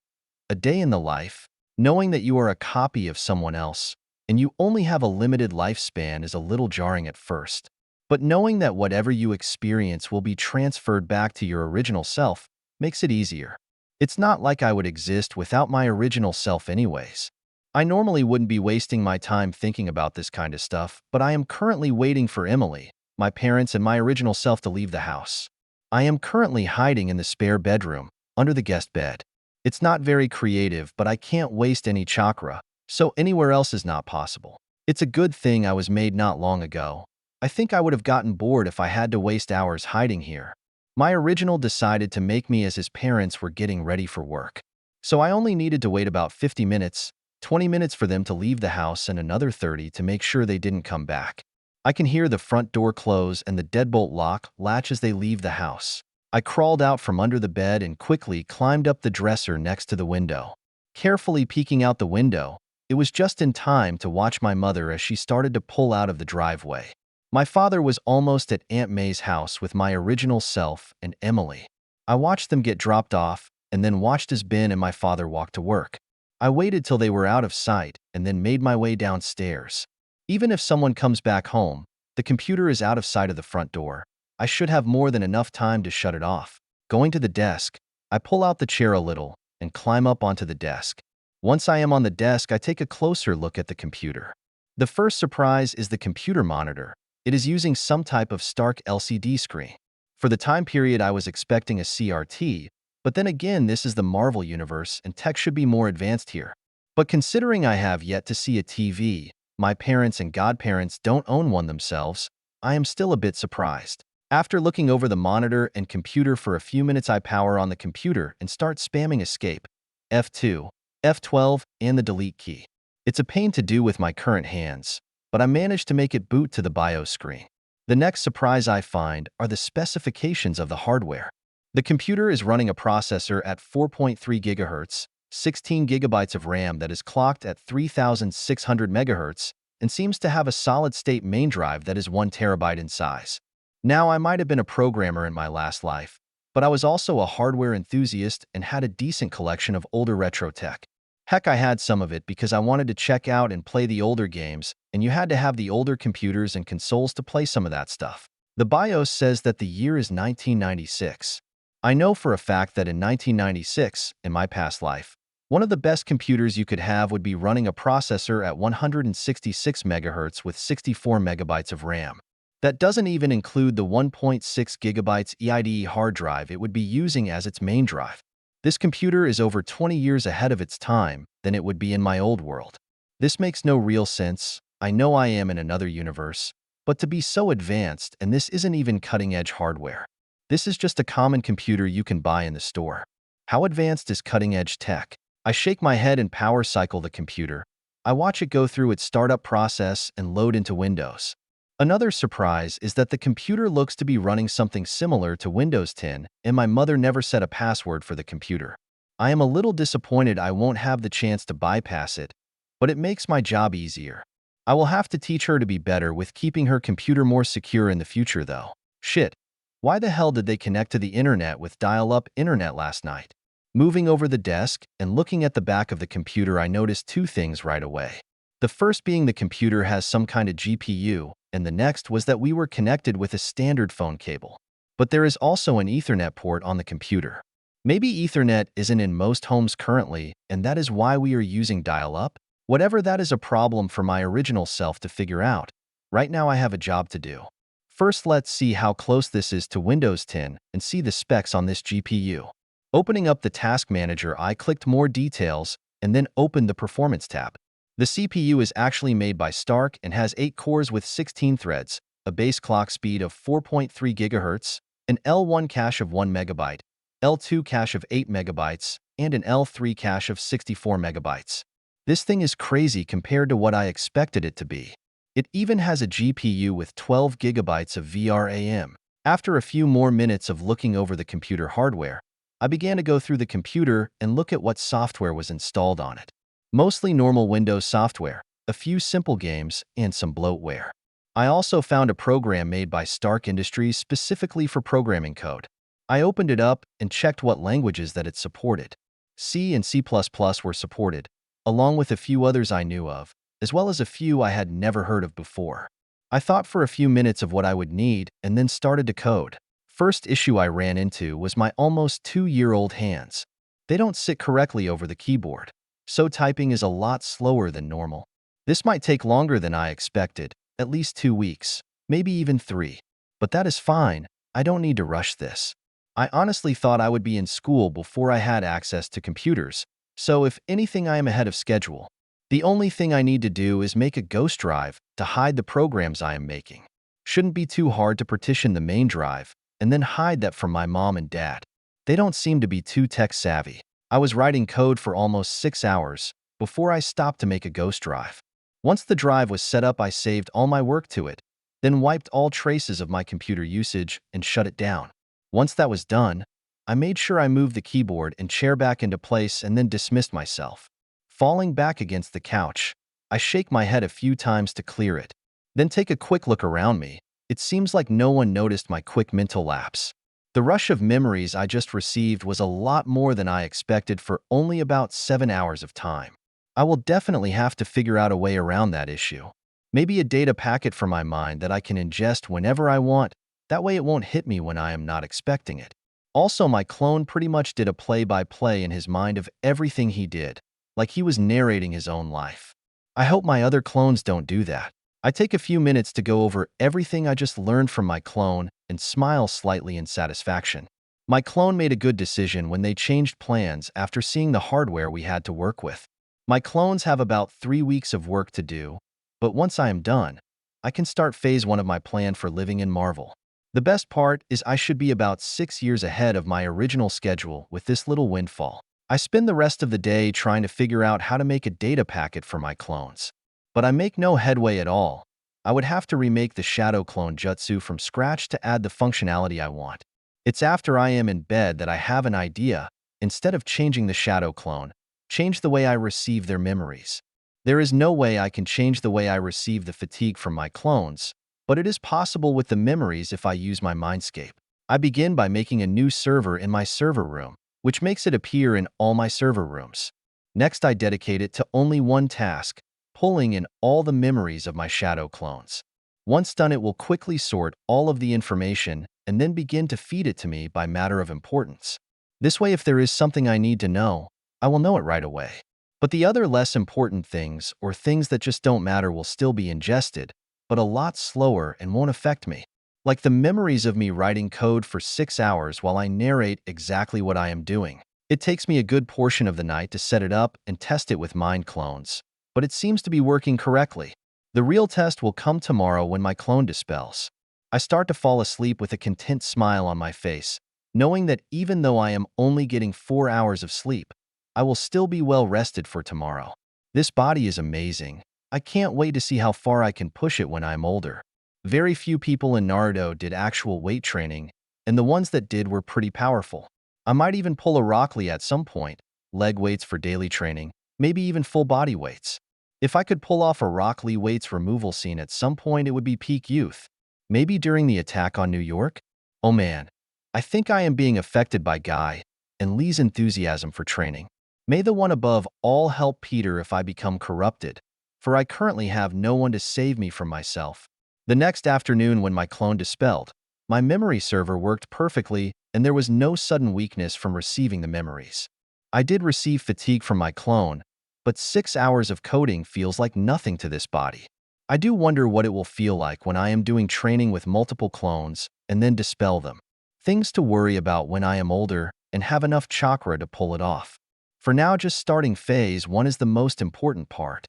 A day in the life. Knowing that you are a copy of someone else, and you only have a limited lifespan is a little jarring at first. But knowing that whatever you experience will be transferred back to your original self makes it easier. It's not like I would exist without my original self anyways. I normally wouldn't be wasting my time thinking about this kind of stuff, but I am currently waiting for Emily, my parents, and my original self to leave the house. I am currently hiding in the spare bedroom, under the guest bed. It's not very creative, but I can't waste any chakra, so anywhere else is not possible. It's a good thing I was made not long ago. I think I would have gotten bored if I had to waste hours hiding here. My original decided to make me as his parents were getting ready for work. So I only needed to wait about 50 minutes, 20 minutes for them to leave the house and another 30 to make sure they didn't come back. I can hear the front door close and the deadbolt lock latch as they leave the house. I crawled out from under the bed and quickly climbed up the dresser next to the window. Carefully peeking out the window, it was just in time to watch my mother as she started to pull out of the driveway. My father was almost at Aunt May's house with my original self and Emily. I watched them get dropped off and then watched as Ben and my father walked to work. I waited till they were out of sight and then made my way downstairs. Even if someone comes back home, the computer is out of sight of the front door. I should have more than enough time to shut it off. Going to the desk, I pull out the chair a little and climb up onto the desk. Once I am on the desk, I take a closer look at the computer. The first surprise is the computer monitor. It is using some type of stark LCD screen. For the time period, I was expecting a CRT, but then again, this is the Marvel universe and tech should be more advanced here. But considering I have yet to see a TV, my parents and godparents don't own one themselves, I am still a bit surprised. After looking over the monitor and computer for a few minutes, I power on the computer and start spamming escape, F2, F12, and the delete key. It's a pain to do with my current hands, but I managed to make it boot to the BIOS screen. The next surprise I find are the specifications of the hardware. The computer is running a processor at 4.3 GHz, 16 GB of RAM that is clocked at 3600 MHz, and seems to have a solid-state main drive that is 1 TB in size. Now, I might have been a programmer in my last life, but I was also a hardware enthusiast and had a decent collection of older retro tech. Heck, I had some of it because I wanted to check out and play the older games, and you had to have the older computers and consoles to play some of that stuff. The BIOS says that the year is 1996. I know for a fact that in 1996, in my past life, one of the best computers you could have would be running a processor at 166 MHz with 64 MB of RAM. That doesn't even include the 1.6 GB EIDE hard drive it would be using as its main drive. This computer is over 20 years ahead of its time than it would be in my old world. This makes no real sense. I know I am in another universe, but to be so advanced, and this isn't even cutting-edge hardware. This is just a common computer you can buy in the store. How advanced is cutting-edge tech? I shake my head and power cycle the computer. I watch it go through its startup process and load into Windows. Another surprise is that the computer looks to be running something similar to Windows 10, and my mother never set a password for the computer. I am a little disappointed I won't have the chance to bypass it, but it makes my job easier. I will have to teach her to be better with keeping her computer more secure in the future though. Shit. Why the hell did they connect to the internet with dial-up internet last night? Moving over the desk and looking at the back of the computer, I noticed two things right away. The first being the computer has some kind of GPU, and the next was that we were connected with a standard phone cable. But there is also an Ethernet port on the computer. Maybe Ethernet isn't in most homes currently, and that is why we are using dial-up? Whatever, that is a problem for my original self to figure out. Right now I have a job to do. First, let's see how close this is to Windows 10 and see the specs on this GPU. Opening up the Task Manager, I clicked More Details and then opened the Performance tab. The CPU is actually made by Stark and has 8 cores with 16 threads, a base clock speed of 4.3 GHz, an L1 cache of 1 MB, L2 cache of 8 MB, and an L3 cache of 64 MB. This thing is crazy compared to what I expected it to be. It even has a GPU with 12 GB of VRAM. After a few more minutes of looking over the computer hardware, I began to go through the computer and look at what software was installed on it. Mostly normal Windows software, a few simple games, and some bloatware. I also found a program made by Stark Industries specifically for programming code. I opened it up and checked what languages that it supported. C and C++ were supported, along with a few others I knew of, as well as a few I had never heard of before. I thought for a few minutes of what I would need and then started to code. First issue I ran into was my almost 2-year-old hands. They don't sit correctly over the keyboard, so typing is a lot slower than normal. This might take longer than I expected, at least 2 weeks, maybe even 3. But that is fine, I don't need to rush this. I honestly thought I would be in school before I had access to computers, so if anything I am ahead of schedule. The only thing I need to do is make a ghost drive to hide the programs I am making. Shouldn't be too hard to partition the main drive and then hide that from my mom and dad. They don't seem to be too tech-savvy. I was writing code for almost 6 hours before I stopped to make a ghost drive. Once the drive was set up, I saved all my work to it, then wiped all traces of my computer usage and shut it down. Once that was done, I made sure I moved the keyboard and chair back into place and then dismissed myself. Falling back against the couch, I shake my head a few times to clear it, then take a quick look around me. It seems like no one noticed my quick mental lapse. The rush of memories I just received was a lot more than I expected for only about 7 hours of time. I will definitely have to figure out a way around that issue. Maybe a data packet for my mind that I can ingest whenever I want. That way it won't hit me when I am not expecting it. Also, my clone pretty much did a play-by-play in his mind of everything he did, like he was narrating his own life. I hope my other clones don't do that. I take a few minutes to go over everything I just learned from my clone and smile slightly in satisfaction. My clone made a good decision when they changed plans after seeing the hardware we had to work with. My clones have about 3 weeks of work to do, but once I am done, I can start phase 1 of my plan for living in Marvel. The best part is I should be about 6 years ahead of my original schedule with this little windfall. I spend the rest of the day trying to figure out how to make a data packet for my clones. But I make no headway at all. I would have to remake the Shadow Clone Jutsu from scratch to add the functionality I want. It's after I am in bed that I have an idea. Instead of changing the Shadow Clone, change the way I receive their memories. There is no way I can change the way I receive the fatigue from my clones, but it is possible with the memories if I use my mindscape. I begin by making a new server in my server room, which makes it appear in all my server rooms. Next, I dedicate it to only one task, pulling in all the memories of my shadow clones. Once done, it will quickly sort all of the information and then begin to feed it to me by matter of importance. This way, if there is something I need to know, I will know it right away. But the other less important things, or things that just don't matter, will still be ingested, but a lot slower and won't affect me. Like the memories of me writing code for 6 hours while I narrate exactly what I am doing. It takes me a good portion of the night to set it up and test it with mind clones, but it seems to be working correctly. The real test will come tomorrow when my clone dispels. I start to fall asleep with a content smile on my face, knowing that even though I am only getting 4 hours of sleep, I will still be well rested for tomorrow. This body is amazing. I can't wait to see how far I can push it when I'm older. Very few people in Naruto did actual weight training, and the ones that did were pretty powerful. I might even pull a Rock Lee at some point, leg weights for daily training, maybe even full body weights. If I could pull off a Rock Lee weights removal scene at some point, it would be peak youth. Maybe during the attack on New York? Oh man, I think I am being affected by Guy and Lee's enthusiasm for training. May the one above all help Peter if I become corrupted, for I currently have no one to save me from myself. The next afternoon when my clone dispelled, my memory server worked perfectly and there was no sudden weakness from receiving the memories. I did receive fatigue from my clone, but 6 hours of coding feels like nothing to this body. I do wonder what it will feel like when I am doing training with multiple clones and then dispel them. Things to worry about when I am older and have enough chakra to pull it off. For now, just starting phase 1 is the most important part.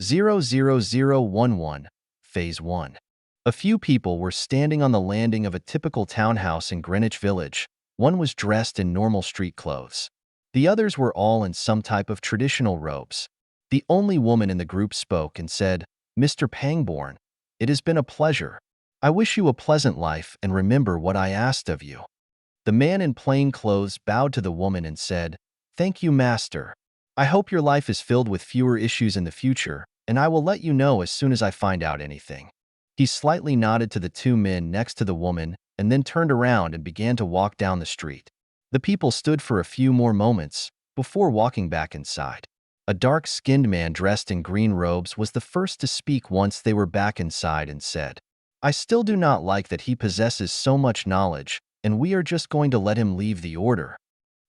Zero zero zero 11, Phase 1. A few people were standing on the landing of a typical townhouse in Greenwich Village. One was dressed in normal street clothes. The others were all in some type of traditional robes. The only woman in the group spoke and said, "Mr. Pangborn, it has been a pleasure. I wish you a pleasant life and remember what I asked of you." The man in plain clothes bowed to the woman and said, "Thank you, master. I hope your life is filled with fewer issues in the future, and I will let you know as soon as I find out anything." He slightly nodded to the two men next to the woman and then turned around and began to walk down the street. The people stood for a few more moments before walking back inside. A dark-skinned man dressed in green robes was the first to speak once they were back inside and said, "I still do not like that he possesses so much knowledge, and we are just going to let him leave the order.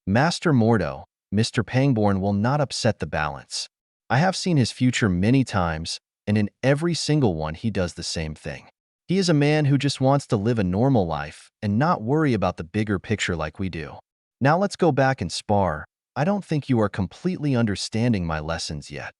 Master Mordo, Mr. Pangborn will not upset the balance. I have seen his future many times, and in every single one he does the same thing. He is a man who just wants to live a normal life and not worry about the bigger picture like we do. Now let's go back and spar. I don't think you are completely understanding my lessons yet."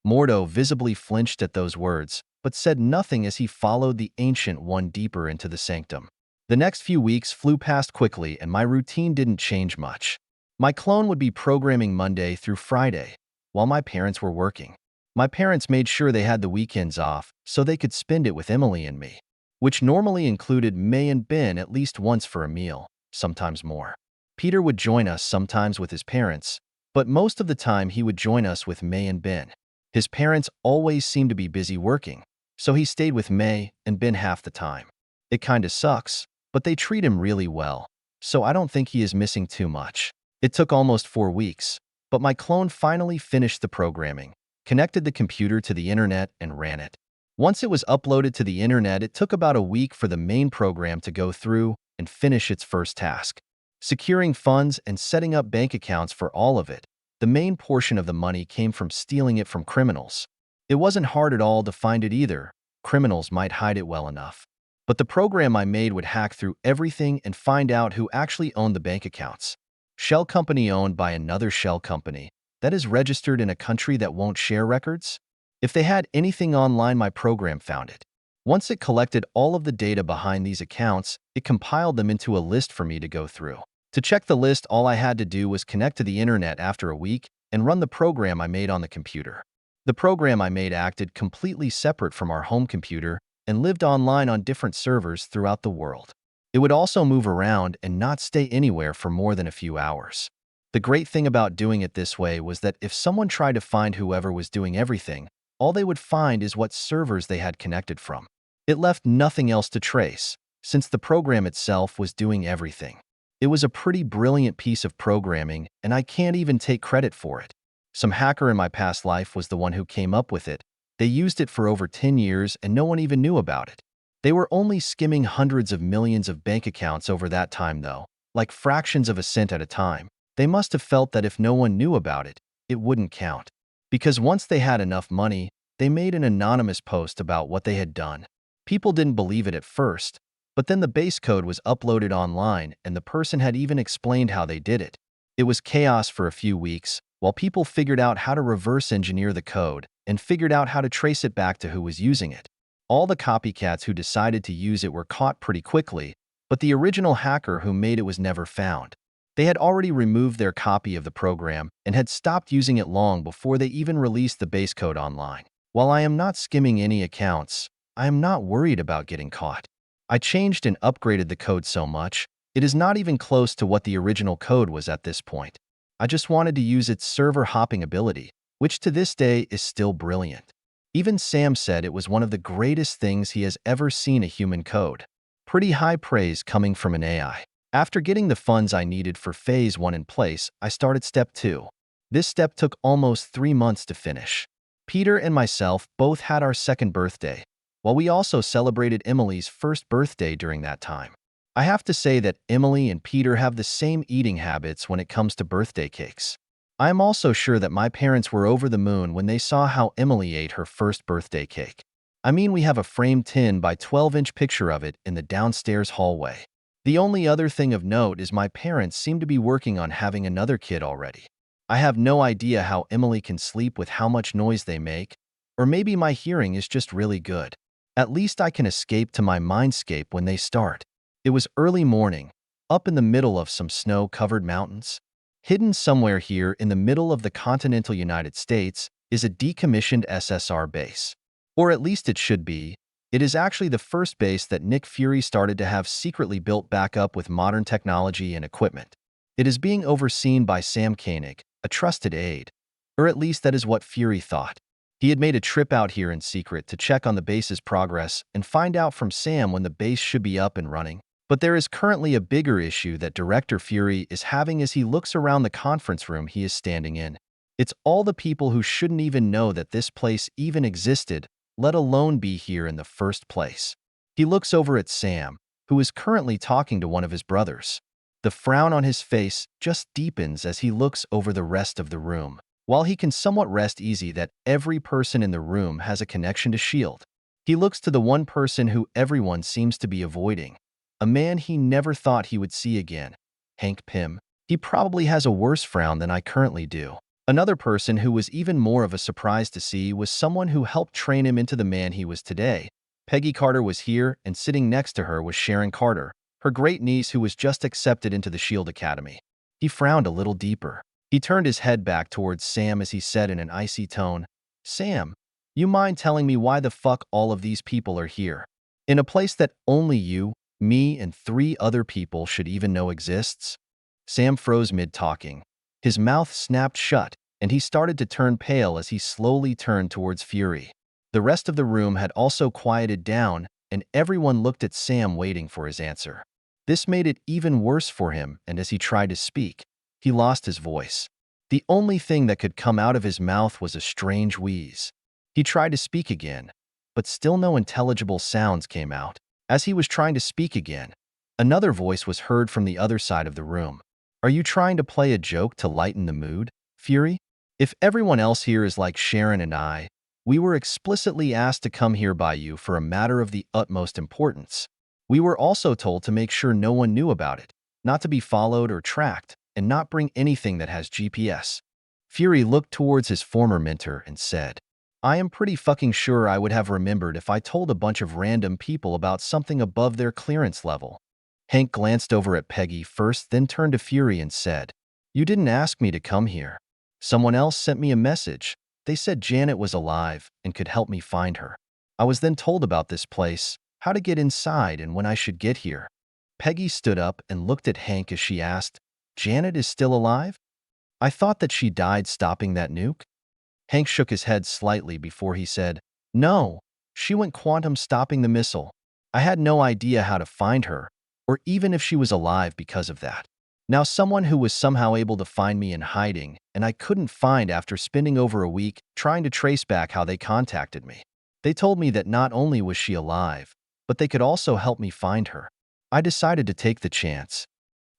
Mordo visibly flinched at those words, but said nothing as he followed the Ancient One deeper into the sanctum. The next few weeks flew past quickly and my routine didn't change much. My clone would be programming Monday through Friday, while my parents were working. My parents made sure they had the weekends off so they could spend it with Emily and me, which normally included May and Ben at least once for a meal, sometimes more. Peter would join us sometimes with his parents, but most of the time he would join us with May and Ben. His parents always seemed to be busy working, so he stayed with May and Ben half the time. It kinda sucks, but they treat him really well, so I don't think he is missing too much. It took almost 4 weeks, but my clone finally finished the programming, connected the computer to the internet, and ran it. Once it was uploaded to the internet, it took about a week for the main program to go through and finish its first task. Securing funds and setting up bank accounts for all of it. The main portion of the money came from stealing it from criminals. It wasn't hard at all to find it either. Criminals might hide it well enough. But the program I made would hack through everything and find out who actually owned the bank accounts. Shell company owned by another shell company that is registered in a country that won't share records? If they had anything online, my program found it. Once it collected all of the data behind these accounts, it compiled them into a list for me to go through. To check the list, all I had to do was connect to the internet after a week and run the program I made on the computer. The program I made acted completely separate from our home computer and lived online on different servers throughout the world. It would also move around and not stay anywhere for more than a few hours. The great thing about doing it this way was that if someone tried to find whoever was doing everything, all they would find is what servers they had connected from. It left nothing else to trace, since the program itself was doing everything. It was a pretty brilliant piece of programming, and I can't even take credit for it. Some hacker in my past life was the one who came up with it. They used it for over 10 years and no one even knew about it. They were only skimming hundreds of millions of bank accounts over that time though, like fractions of a cent at a time. They must have felt that if no one knew about it, it wouldn't count. Because once they had enough money, they made an anonymous post about what they had done. People didn't believe it at first, but then the base code was uploaded online and the person had even explained how they did it. It was chaos for a few weeks, while people figured out how to reverse engineer the code and figured out how to trace it back to who was using it. All the copycats who decided to use it were caught pretty quickly, but the original hacker who made it was never found. They had already removed their copy of the program and had stopped using it long before they even released the base code online. While I am not skimming any accounts, I am not worried about getting caught. I changed and upgraded the code so much, it is not even close to what the original code was at this point. I just wanted to use its server hopping ability, which to this day is still brilliant. Even Sam said it was one of the greatest things he has ever seen a human code. Pretty high praise coming from an AI. After getting the funds I needed for Phase 1 in place, I started Step 2. This step took almost 3 months to finish. Peter and myself both had our second birthday, while we also celebrated Emily's first birthday during that time. I have to say that Emily and Peter have the same eating habits when it comes to birthday cakes. I am also sure that my parents were over the moon when they saw how Emily ate her first birthday cake. I mean, we have a framed 10 by 12-inch picture of it in the downstairs hallway. The only other thing of note is my parents seem to be working on having another kid already. I have no idea how Emily can sleep with how much noise they make, or maybe my hearing is just really good. At least I can escape to my mindscape when they start. It was early morning, up in the middle of some snow-covered mountains. Hidden somewhere here in the middle of the continental United States is a decommissioned SSR base. Or at least it should be. It is actually the first base that Nick Fury started to have secretly built back up with modern technology and equipment. It is being overseen by Sam Koenig, a trusted aide. Or at least that is what Fury thought. He had made a trip out here in secret to check on the base's progress and find out from Sam when the base should be up and running. But there is currently a bigger issue that Director Fury is having as he looks around the conference room he is standing in. It's all the people who shouldn't even know that this place even existed, let alone be here in the first place. He looks over at Sam, who is currently talking to one of his brothers. The frown on his face just deepens as he looks over the rest of the room. While he can somewhat rest easy that every person in the room has a connection to S.H.I.E.L.D., he looks to the one person who everyone seems to be avoiding. A man he never thought he would see again, Hank Pym. He probably has a worse frown than I currently do. Another person who was even more of a surprise to see was someone who helped train him into the man he was today. Peggy Carter was here, and sitting next to her was Sharon Carter, her great niece who was just accepted into the S.H.I.E.L.D. Academy. He frowned a little deeper. He turned his head back towards Sam as he said in an icy tone, "Sam, you mind telling me why the fuck all of these people are here? In a place that only you, me, and 3 other people should even know exists?" Sam froze mid-talking. His mouth snapped shut, and he started to turn pale as he slowly turned towards Fury. The rest of the room had also quieted down, and everyone looked at Sam waiting for his answer. This made it even worse for him, and as he tried to speak, he lost his voice. The only thing that could come out of his mouth was a strange wheeze. He tried to speak again, but still no intelligible sounds came out. As he was trying to speak again, another voice was heard from the other side of the room. "Are you trying to play a joke to lighten the mood, Fury? If everyone else here is like Sharon and I, we were explicitly asked to come here by you for a matter of the utmost importance. We were also told to make sure no one knew about it, not to be followed or tracked, and not bring anything that has GPS." Fury looked towards his former mentor and said, "I am pretty fucking sure I would have remembered if I told a bunch of random people about something above their clearance level." Hank glanced over at Peggy first, then turned to Fury and said, "You didn't ask me to come here. Someone else sent me a message. They said Janet was alive and could help me find her. I was then told about this place, how to get inside, and when I should get here." Peggy stood up and looked at Hank as she asked, "Janet is still alive? I thought that she died stopping that nuke?" Hank shook his head slightly before he said, "No, she went quantum stopping the missile. I had no idea how to find her, or even if she was alive because of that. Now someone who was somehow able to find me in hiding, and I couldn't find after spending over a week trying to trace back how they contacted me. They told me that not only was she alive, but they could also help me find her. I decided to take the chance.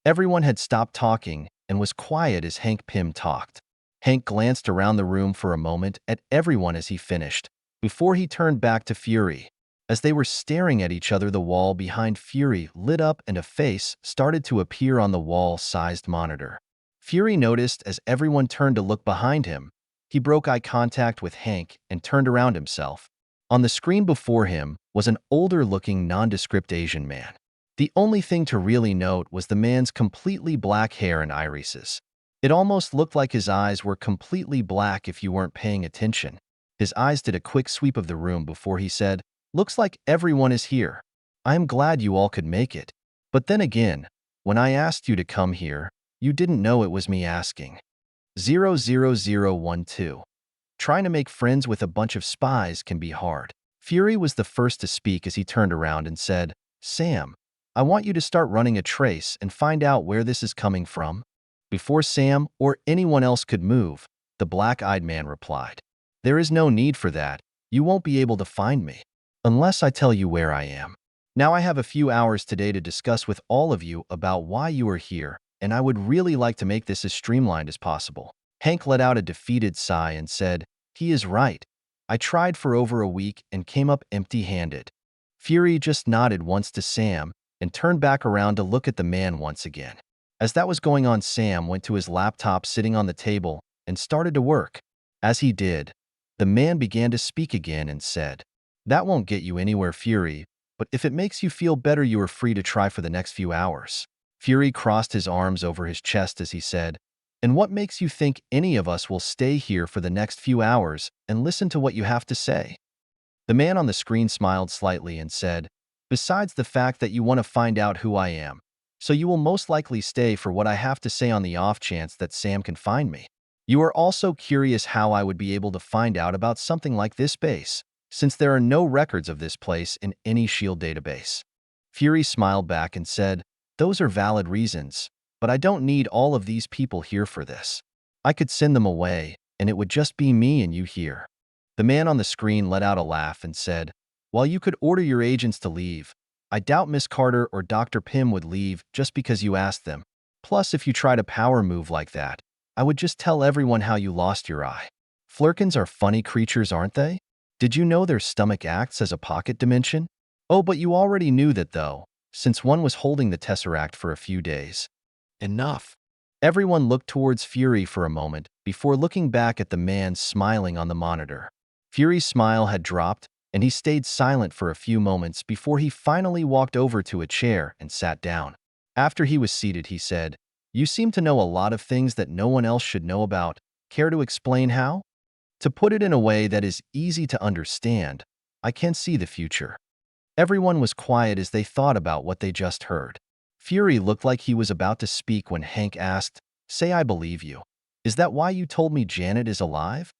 Everyone had stopped talking and was quiet as Hank Pym talked. Hank glanced around the room for a moment at everyone as he finished, before he turned back to Fury. As they were staring at each other, the wall behind Fury lit up and a face started to appear on the wall-sized monitor. Fury noticed as everyone turned to look behind him. He broke eye contact with Hank and turned around himself. On the screen before him was an older-looking, nondescript Asian man. The only thing to really note was the man's completely black hair and irises. It almost looked like his eyes were completely black if you weren't paying attention. His eyes did a quick sweep of the room before he said, "Looks like everyone is here. I am glad you all could make it. But then again, when I asked you to come here, you didn't know it was me asking." 00012. Trying to make friends with a bunch of spies can be hard. Fury was the first to speak as he turned around and said, "Sam, I want you to start running a trace and find out where this is coming from." Before Sam or anyone else could move, the black-eyed man replied, "There is no need for that. You won't be able to find me unless I tell you where I am. Now I have a few hours today to discuss with all of you about why you are here, and I would really like to make this as streamlined as possible." Hank let out a defeated sigh and said, "He is right. I tried for over a week and came up empty-handed." Fury just nodded once to Sam and turned back around to look at the man once again. As that was going on, Sam went to his laptop sitting on the table and started to work. As he did, the man began to speak again and said, "That won't get you anywhere, Fury, but if it makes you feel better, you are free to try for the next few hours." Fury crossed his arms over his chest as he said, "And what makes you think any of us will stay here for the next few hours and listen to what you have to say?" The man on the screen smiled slightly and said, "Besides the fact that you want to find out who I am, so you will most likely stay for what I have to say on the off chance that Sam can find me. You are also curious how I would be able to find out about something like this base, since there are no records of this place in any SHIELD database." Fury smiled back and said, "Those are valid reasons, but I don't need all of these people here for this. I could send them away, and it would just be me and you here." The man on the screen let out a laugh and said, "While you could order your agents to leave, I doubt Miss Carter or Dr. Pym would leave just because you asked them. Plus, if you tried a power move like that, I would just tell everyone how you lost your eye. Flurkins are funny creatures, aren't they? Did you know their stomach acts as a pocket dimension? Oh, but you already knew that though, since one was holding the Tesseract for a few days." Enough. Everyone looked towards Fury for a moment before looking back at the man smiling on the monitor. Fury's smile had dropped, and he stayed silent for a few moments before he finally walked over to a chair and sat down. After he was seated, he said, "You seem to know a lot of things that no one else should know about. Care to explain how?" To put it in a way that is easy to understand, I can see the future. Everyone was quiet as they thought about what they just heard. Fury looked like he was about to speak when Hank asked, "Say I believe you. Is that why you told me Janet is alive?"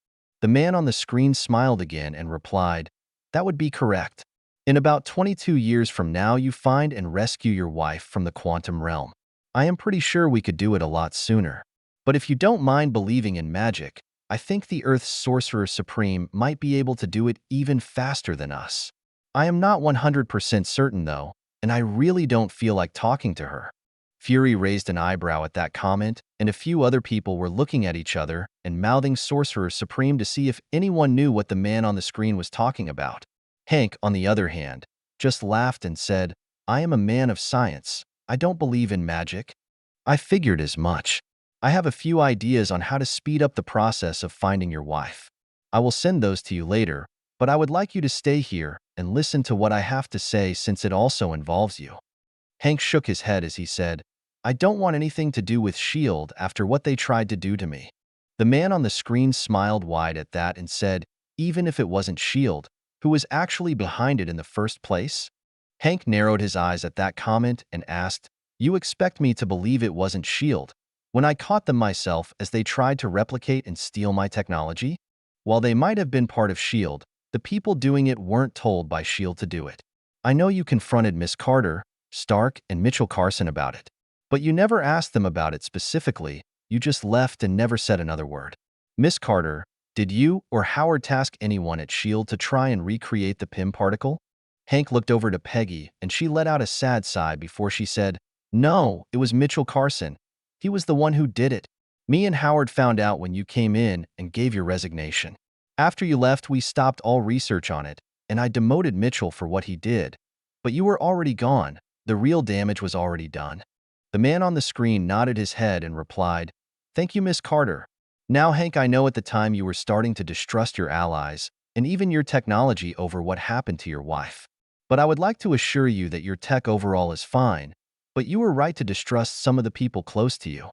The man on the screen smiled again and replied, "That would be correct. In about 22 years from now, you find and rescue your wife from the quantum realm. I am pretty sure we could do it a lot sooner. But if you don't mind believing in magic, I think the Earth's Sorcerer Supreme might be able to do it even faster than us. I am not 100% certain though, and I really don't feel like talking to her." Fury raised an eyebrow at that comment, and a few other people were looking at each other and mouthing Sorcerer Supreme to see if anyone knew what the man on the screen was talking about. Hank, on the other hand, just laughed and said, "I am a man of science. I don't believe in magic." "I figured as much. I have a few ideas on how to speed up the process of finding your wife. I will send those to you later, but I would like you to stay here and listen to what I have to say since it also involves you." Hank shook his head as he said, "I don't want anything to do with SHIELD after what they tried to do to me." The man on the screen smiled wide at that and said, "Even if it wasn't SHIELD, who was actually behind it in the first place?" Hank narrowed his eyes at that comment and asked, "You expect me to believe it wasn't SHIELD when I caught them myself as they tried to replicate and steal my technology? While they might have been part of SHIELD, the people doing it weren't told by SHIELD to do it. I know you confronted Miss Carter, Stark, and Mitchell Carson about it, but you never asked them about it specifically. You just left and never said another word. Miss Carter, did you or Howard task anyone at SHIELD to try and recreate the Pym particle?" Hank looked over to Peggy, and she let out a sad sigh before she said, "No, it was Mitchell Carson. He was the one who did it. Me and Howard found out when you came in and gave your resignation. After you left, we stopped all research on it, and I demoted Mitchell for what he did. But you were already gone. The real damage was already done." The man on the screen nodded his head and replied, "Thank you, Miss Carter. Now, Hank, I know at the time you were starting to distrust your allies and even your technology over what happened to your wife. But I would like to assure you that your tech overall is fine, but you were right to distrust some of the people close to you."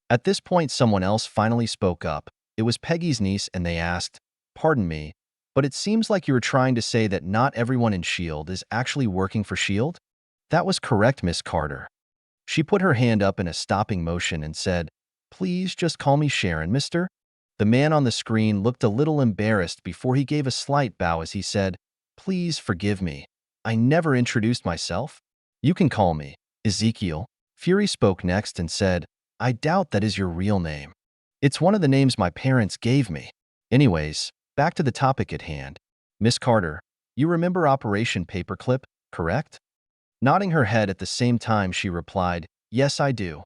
At this point, someone else finally spoke up. It was Peggy's niece, and they asked, "Pardon me, but it seems like you were trying to say that not everyone in S.H.I.E.L.D. is actually working for S.H.I.E.L.D.? That was correct, Miss Carter." She put her hand up in a stopping motion and said, "Please just call me Sharon, mister." The man on the screen looked a little embarrassed before he gave a slight bow as he said, "Please forgive me. I never introduced myself. You can call me Ezekiel." Fury spoke next and said, "I doubt that is your real name. It's one of the names my parents gave me. Anyways, back to the topic at hand. Miss Carter, you remember Operation Paperclip, correct?" Nodding her head at the same time, she replied, "Yes, I do.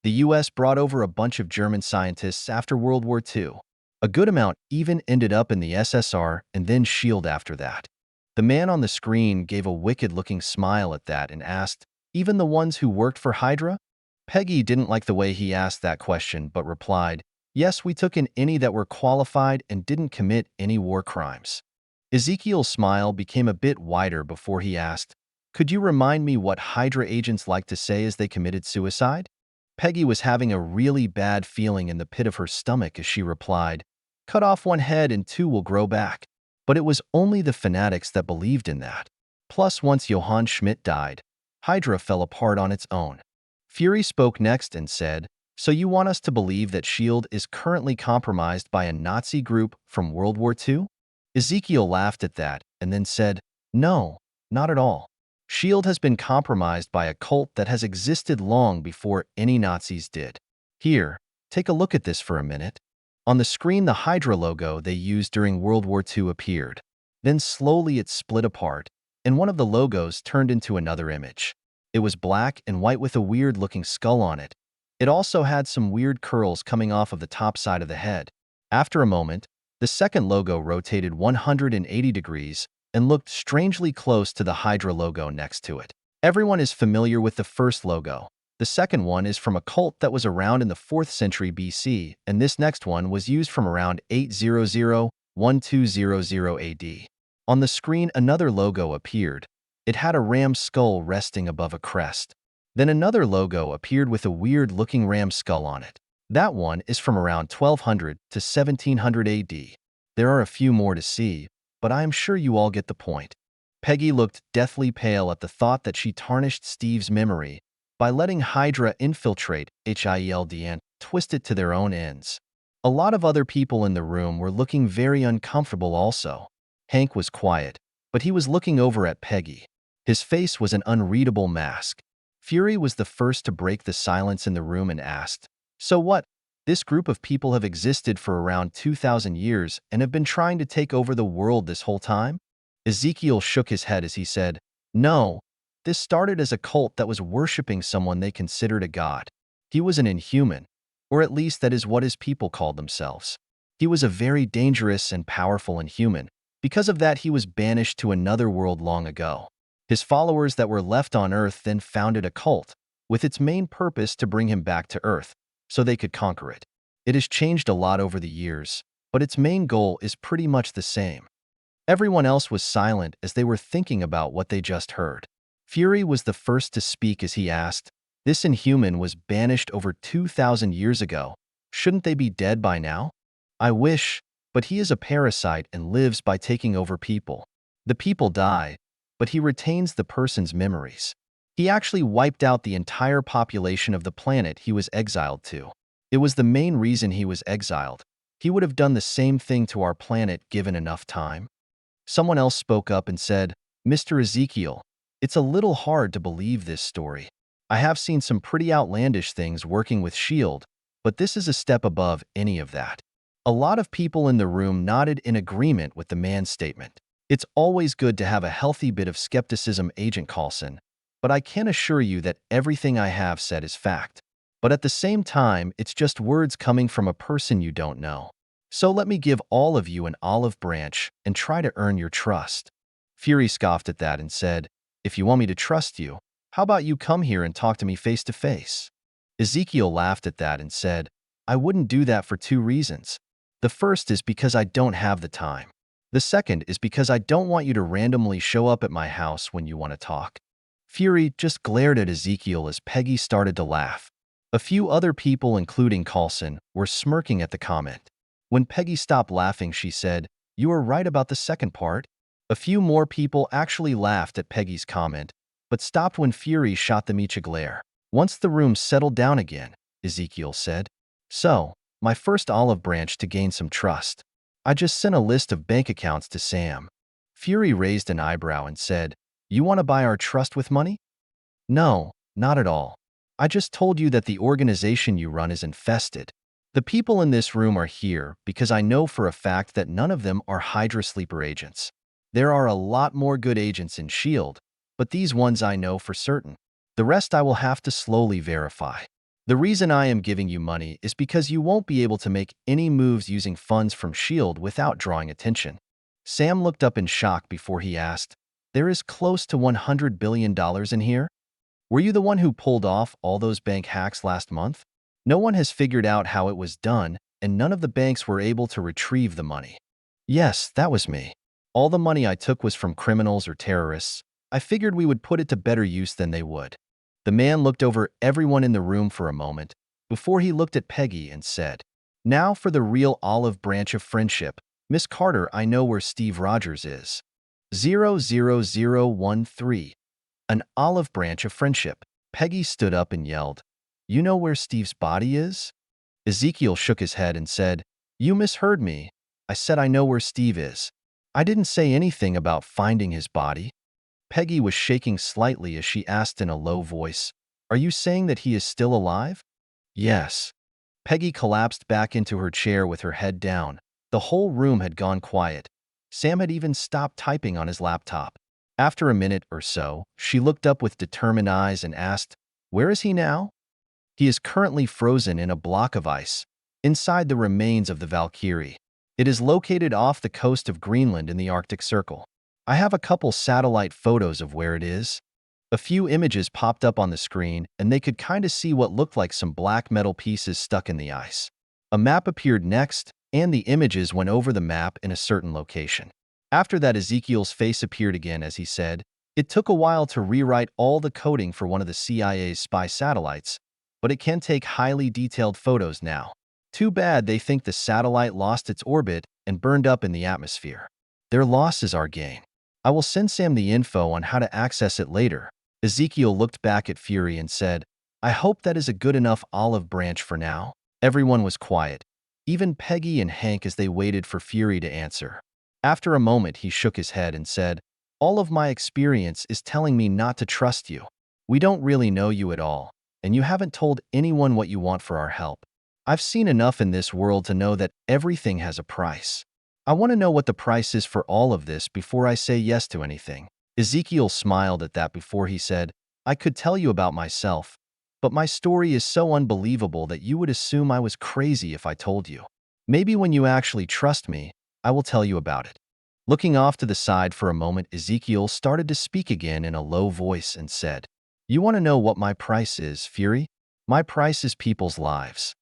The US brought over a bunch of German scientists after World War II. A good amount even ended up in the SSR and then S.H.I.E.L.D. after that." The man on the screen gave a wicked-looking smile at that and asked, "Even the ones who worked for Hydra?" Peggy didn't like the way he asked that question but replied, "Yes, we took in any that were qualified and didn't commit any war crimes." Ezekiel's smile became a bit wider before he asked, "Could you remind me what Hydra agents like to say as they committed suicide?" Peggy was having a really bad feeling in the pit of her stomach as she replied, "Cut off one head and two will grow back." But it was only the fanatics that believed in that. Plus, once Johann Schmidt died, Hydra fell apart on its own. Fury spoke next and said, "So you want us to believe that S.H.I.E.L.D. is currently compromised by a Nazi group from World War II?" Ezekiel laughed at that and then said, "No, not at all. S.H.I.E.L.D. has been compromised by a cult that has existed long before any Nazis did. Here, take a look at this for a minute." On the screen, the Hydra logo they used during World War II appeared. Then slowly it split apart, and one of the logos turned into another image. It was black and white with a weird-looking skull on it. It also had some weird curls coming off of the top side of the head. After a moment, the second logo rotated 180 degrees and looked strangely close to the Hydra logo next to it. Everyone is familiar with the first logo. The second one is from a cult that was around in the 4th century BC, and this next one was used from around 800–1200 AD. On the screen, another logo appeared. It had a ram's skull resting above a crest. Then another logo appeared with a weird-looking ram skull on it. That one is from around 1200 to 1700 AD. There are a few more to see, but I am sure you all get the point. Peggy looked deathly pale at the thought that she tarnished Steve's memory by letting Hydra infiltrate S.H.I.E.L.D. and twist it to their own ends. A lot of other people in the room were looking very uncomfortable also. Hank was quiet, but he was looking over at Peggy. His face was an unreadable mask. Fury was the first to break the silence in the room and asked, "So what? This group of people have existed for around 2,000 years and have been trying to take over the world this whole time?" Ezekiel shook his head as he said, "No. This started as a cult that was worshipping someone they considered a god. He was an inhuman, or at least that is what his people called themselves. He was a very dangerous and powerful inhuman. Because of that, he was banished to another world long ago. His followers that were left on Earth then founded a cult, with its main purpose to bring him back to Earth, so they could conquer it. It has changed a lot over the years, but its main goal is pretty much the same." Everyone else was silent as they were thinking about what they just heard. Fury was the first to speak as he asked, "This inhuman was banished over 2,000 years ago. Shouldn't they be dead by now?" "I wish, but he is a parasite and lives by taking over people. The people die, but he retains the person's memories. He actually wiped out the entire population of the planet he was exiled to. It was the main reason he was exiled. He would have done the same thing to our planet given enough time." Someone else spoke up and said, "Mr. Ezekiel, it's a little hard to believe this story. I have seen some pretty outlandish things working with S.H.I.E.L.D., but this is a step above any of that." A lot of people in the room nodded in agreement with the man's statement. It's always good to have a healthy bit of skepticism, Agent Coulson, but I can assure you that everything I have said is fact. But at the same time, it's just words coming from a person you don't know. So let me give all of you an olive branch and try to earn your trust." Fury scoffed at that and said, "If you want me to trust you, how about you come here and talk to me face to face?" Ezekiel laughed at that and said, "I wouldn't do that for two reasons. The first is because I don't have the time. The second is because I don't want you to randomly show up at my house when you want to talk." Fury just glared at Ezekiel as Peggy started to laugh. A few other people, including Coulson, were smirking at the comment. When Peggy stopped laughing, she said, "You are right about the second part." A few more people actually laughed at Peggy's comment, but stopped when Fury shot them each a glare. Once the room settled down again, Ezekiel said, "So, my first olive branch to gain some trust. I just sent a list of bank accounts to Sam." Fury raised an eyebrow and said, "You want to buy our trust with money?" "No, not at all. I just told you that the organization you run is infested. The people in this room are here because I know for a fact that none of them are Hydra sleeper agents. There are a lot more good agents in S.H.I.E.L.D., but these ones I know for certain. The rest I will have to slowly verify. The reason I am giving you money is because you won't be able to make any moves using funds from S.H.I.E.L.D. without drawing attention." Sam looked up in shock before he asked, "There is close to $100 billion in here? Were you the one who pulled off all those bank hacks last month? No one has figured out how it was done, and none of the banks were able to retrieve the money." "Yes, that was me. All the money I took was from criminals or terrorists. I figured we would put it to better use than they would." The man looked over everyone in the room for a moment before he looked at Peggy and said, "Now for the real olive branch of friendship. Miss Carter, I know where Steve Rogers is. 00013. An olive branch of friendship." Peggy stood up and yelled, "You know where Steve's body is?" Ezekiel shook his head and said, "You misheard me. I said I know where Steve is. I didn't say anything about finding his body." Peggy was shaking slightly as she asked in a low voice, "Are you saying that he is still alive?" "Yes." Peggy collapsed back into her chair with her head down. The whole room had gone quiet. Sam had even stopped typing on his laptop. After a minute or so, she looked up with determined eyes and asked, "Where is he now?" "He is currently frozen in a block of ice, inside the remains of the Valkyrie. It is located off the coast of Greenland in the Arctic Circle. I have a couple satellite photos of where it is." A few images popped up on the screen, and they could kind of see what looked like some black metal pieces stuck in the ice. A map appeared next, and the images went over the map in a certain location. After that, Ezekiel's face appeared again as he said, "It took a while to rewrite all the coding for one of the CIA's spy satellites, but it can take highly detailed photos now. Too bad they think the satellite lost its orbit and burned up in the atmosphere. Their loss is our gain. I will send Sam the info on how to access it later." Ezekiel looked back at Fury and said, "I hope that is a good enough olive branch for now." Everyone was quiet, even Peggy and Hank, as they waited for Fury to answer. After a moment, he shook his head and said, "All of my experience is telling me not to trust you. We don't really know you at all, and you haven't told anyone what you want for our help. I've seen enough in this world to know that everything has a price. I want to know what the price is for all of this before I say yes to anything." Ezekiel smiled at that before he said, "I could tell you about myself, but my story is so unbelievable that you would assume I was crazy if I told you. Maybe when you actually trust me, I will tell you about it." Looking off to the side for a moment, Ezekiel started to speak again in a low voice and said, "You want to know what my price is, Fury? My price is people's lives."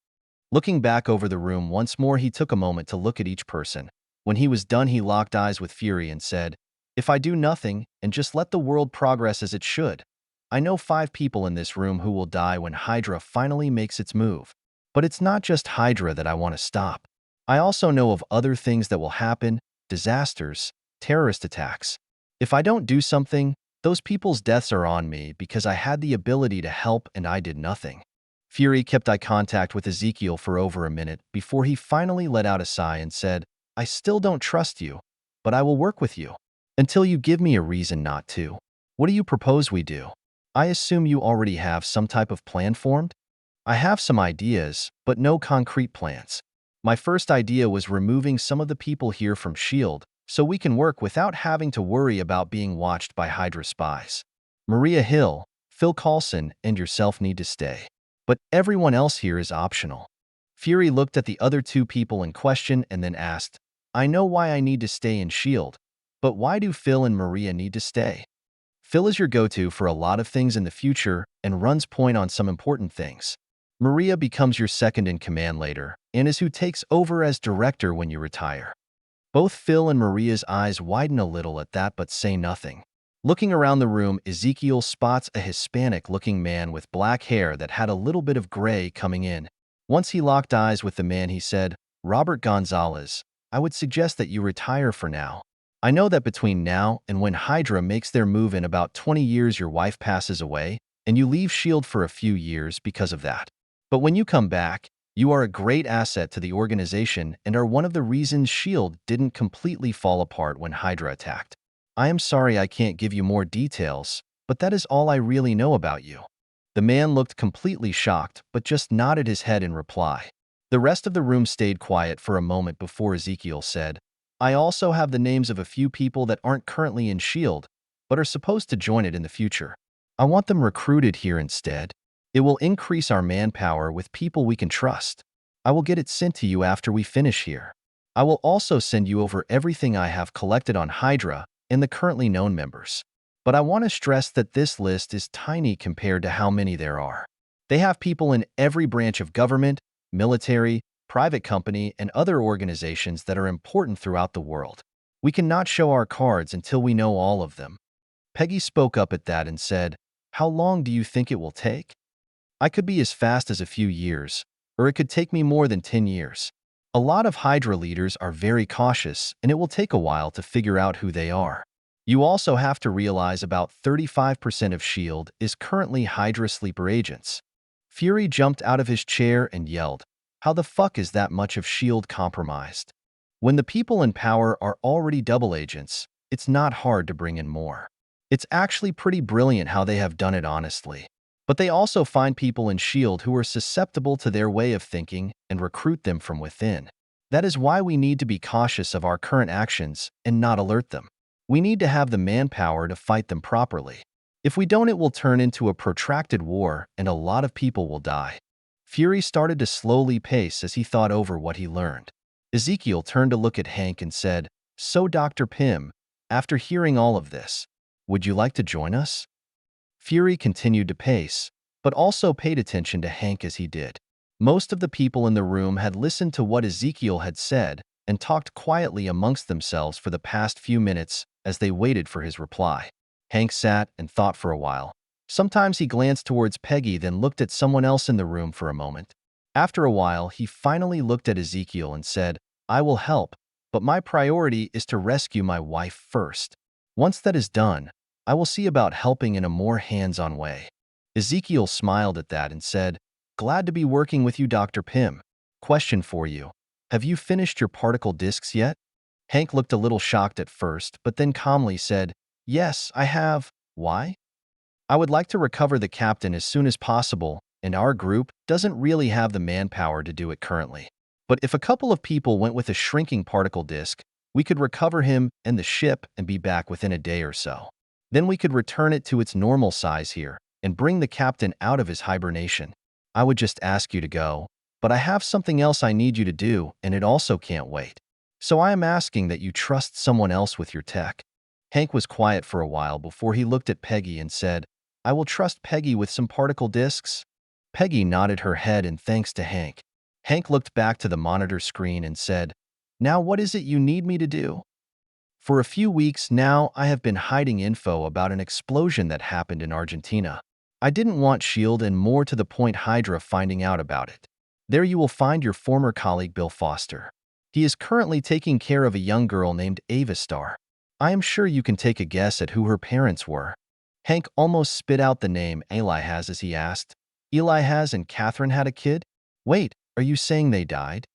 Looking back over the room once more, he took a moment to look at each person. When he was done, he locked eyes with Fury and said, "If I do nothing and just let the world progress as it should, I know 5 people in this room who will die when Hydra finally makes its move. But it's not just Hydra that I want to stop. I also know of other things that will happen, disasters, terrorist attacks. If I don't do something, those people's deaths are on me because I had the ability to help and I did nothing." Fury kept eye contact with Ezekiel for over a minute before he finally let out a sigh and said, "I still don't trust you, but I will work with you until you give me a reason not to. What do you propose we do? I assume you already have some type of plan formed?" "I have some ideas, but no concrete plans. My first idea was removing some of the people here from S.H.I.E.L.D. so we can work without having to worry about being watched by Hydra spies. Maria Hill, Phil Coulson, and yourself need to stay. But everyone else here is optional. Fury looked at the other two people in question and then asked, I know why I need to stay in S.H.I.E.L.D., but why do Phil and Maria need to stay? Phil is your go-to for a lot of things in the future and runs point on some important things. Maria becomes your second-in-command later and is who takes over as director when you retire. Both Phil and Maria's eyes widen a little at that but say nothing. Looking around the room, Ezekiel spots a Hispanic-looking man with black hair that had a little bit of gray coming in. Once he locked eyes with the man, he said, Robert Gonzalez, I would suggest that you retire for now. I know that between now and when Hydra makes their move in about 20 years your wife passes away, and you leave S.H.I.E.L.D. for a few years because of that. But when you come back, you are a great asset to the organization and are one of the reasons S.H.I.E.L.D. didn't completely fall apart when Hydra attacked. I am sorry I can't give you more details, but that is all I really know about you. The man looked completely shocked, but just nodded his head in reply. The rest of the room stayed quiet for a moment before Ezekiel said, I also have the names of a few people that aren't currently in S.H.I.E.L.D., but are supposed to join it in the future. I want them recruited here instead. It will increase our manpower with people we can trust. I will get it sent to you after we finish here. I will also send you over everything I have collected on Hydra and the currently known members. But I want to stress that this list is tiny compared to how many there are. They have people in every branch of government, military, private company, and other organizations that are important throughout the world. We cannot show our cards until we know all of them. Peggy spoke up at that and said, How long do you think it will take? I could be as fast as a few years, or it could take me more than 10 years. A lot of Hydra leaders are very cautious, and it will take a while to figure out who they are. You also have to realize about 35% of S.H.I.E.L.D. is currently Hydra sleeper agents. Fury jumped out of his chair and yelled, How the fuck is that much of S.H.I.E.L.D. compromised? When the people in power are already double agents, it's not hard to bring in more. It's actually pretty brilliant how they have done it honestly. But they also find people in S.H.I.E.L.D. who are susceptible to their way of thinking and recruit them from within. That is why we need to be cautious of our current actions and not alert them. We need to have the manpower to fight them properly. If we don't, it will turn into a protracted war and a lot of people will die. Fury started to slowly pace as he thought over what he learned. Ezekiel turned to look at Hank and said, So Dr. Pym, after hearing all of this, would you like to join us? Fury continued to pace, but also paid attention to Hank as he did. Most of the people in the room had listened to what Ezekiel had said and talked quietly amongst themselves for the past few minutes as they waited for his reply. Hank sat and thought for a while. Sometimes he glanced towards Peggy, then looked at someone else in the room for a moment. After a while, he finally looked at Ezekiel and said, I will help, but my priority is to rescue my wife first. Once that is done, I will see about helping in a more hands-on way. Ezekiel smiled at that and said, Glad to be working with you, Dr. Pym. Question for you. Have you finished your particle discs yet? Hank looked a little shocked at first, but then calmly said, Yes, I have. Why? I would like to recover the captain as soon as possible, and our group doesn't really have the manpower to do it currently. But if a couple of people went with a shrinking particle disc, we could recover him and the ship and be back within a day or so. Then we could return it to its normal size here and bring the captain out of his hibernation. I would just ask you to go, but I have something else I need you to do, and it also can't wait. So I am asking that you trust someone else with your tech. Hank was quiet for a while before he looked at Peggy and said, I will trust Peggy with some particle discs. Peggy nodded her head in thanks to Hank. Hank looked back to the monitor screen and said, Now what is it you need me to do? For a few weeks now, I have been hiding info about an explosion that happened in Argentina. I didn't want S.H.I.E.L.D. and more to the point Hydra finding out about it. There you will find your former colleague Bill Foster. He is currently taking care of a young girl named Ava Star. I am sure you can take a guess at who her parents were. Hank almost spit out the name Eli has as he asked, Eli has and Catherine had a kid? Wait, are you saying they died?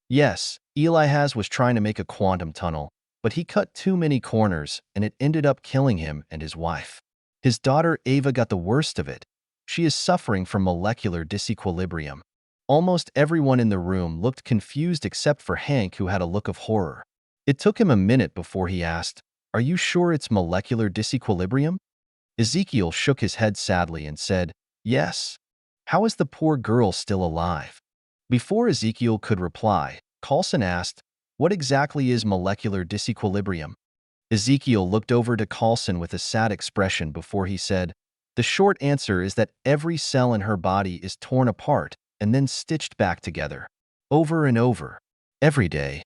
Yes, Eli has was trying to make a quantum tunnel, but he cut too many corners and it ended up killing him and his wife. His daughter Ava got the worst of it. She is suffering from molecular disequilibrium. Almost everyone in the room looked confused except for Hank, who had a look of horror. It took him a minute before he asked, "Are you sure it's molecular disequilibrium?" Ezekiel shook his head sadly and said, "Yes." "How is the poor girl still alive?" Before Ezekiel could reply, Coulson asked, "What exactly is molecular disequilibrium?" Ezekiel looked over to Coulson with a sad expression before he said, "The short answer is that every cell in her body is torn apart and then stitched back together. Over and over. Every day."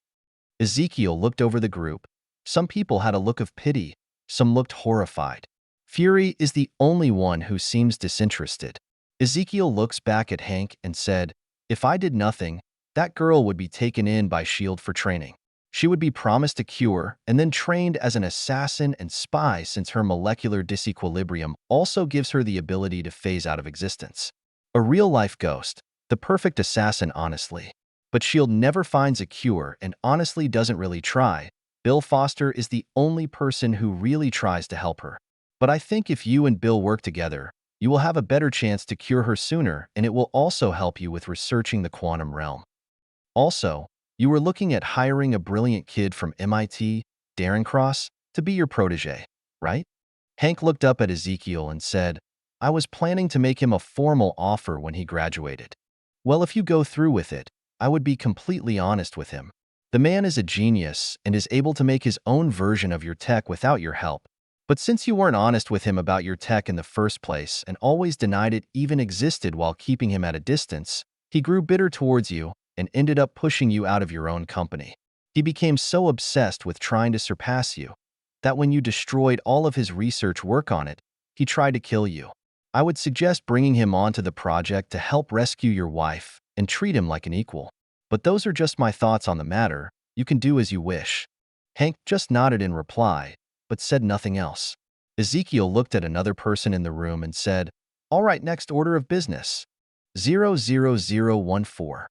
Ezekiel looked over the group. Some people had a look of pity, some looked horrified. Fury is the only one who seems disinterested. Ezekiel looks back at Hank and said, "If I did nothing, that girl would be taken in by S.H.I.E.L.D. for training. She would be promised a cure and then trained as an assassin and spy since her molecular disequilibrium also gives her the ability to phase out of existence. A real-life ghost, the perfect assassin honestly. But S.H.I.E.L.D. never finds a cure and honestly doesn't really try. Bill Foster is the only person who really tries to help her. But I think if you and Bill work together, you will have a better chance to cure her sooner, and it will also help you with researching the quantum realm. Also, you were looking at hiring a brilliant kid from MIT, Darren Cross, to be your protege, right?" Hank looked up at Ezekiel and said, "I was planning to make him a formal offer when he graduated." "Well, if you go through with it, I would be completely honest with him. The man is a genius and is able to make his own version of your tech without your help. But since you weren't honest with him about your tech in the first place and always denied it even existed while keeping him at a distance, he grew bitter towards you and ended up pushing you out of your own company. He became so obsessed with trying to surpass you that when you destroyed all of his research work on it, he tried to kill you. I would suggest bringing him onto the project to help rescue your wife and treat him like an equal. But those are just my thoughts on the matter. You can do as you wish." Hank just nodded in reply, but said nothing else. Ezekiel looked at another person in the room and said, "All right, next order of business. 00014.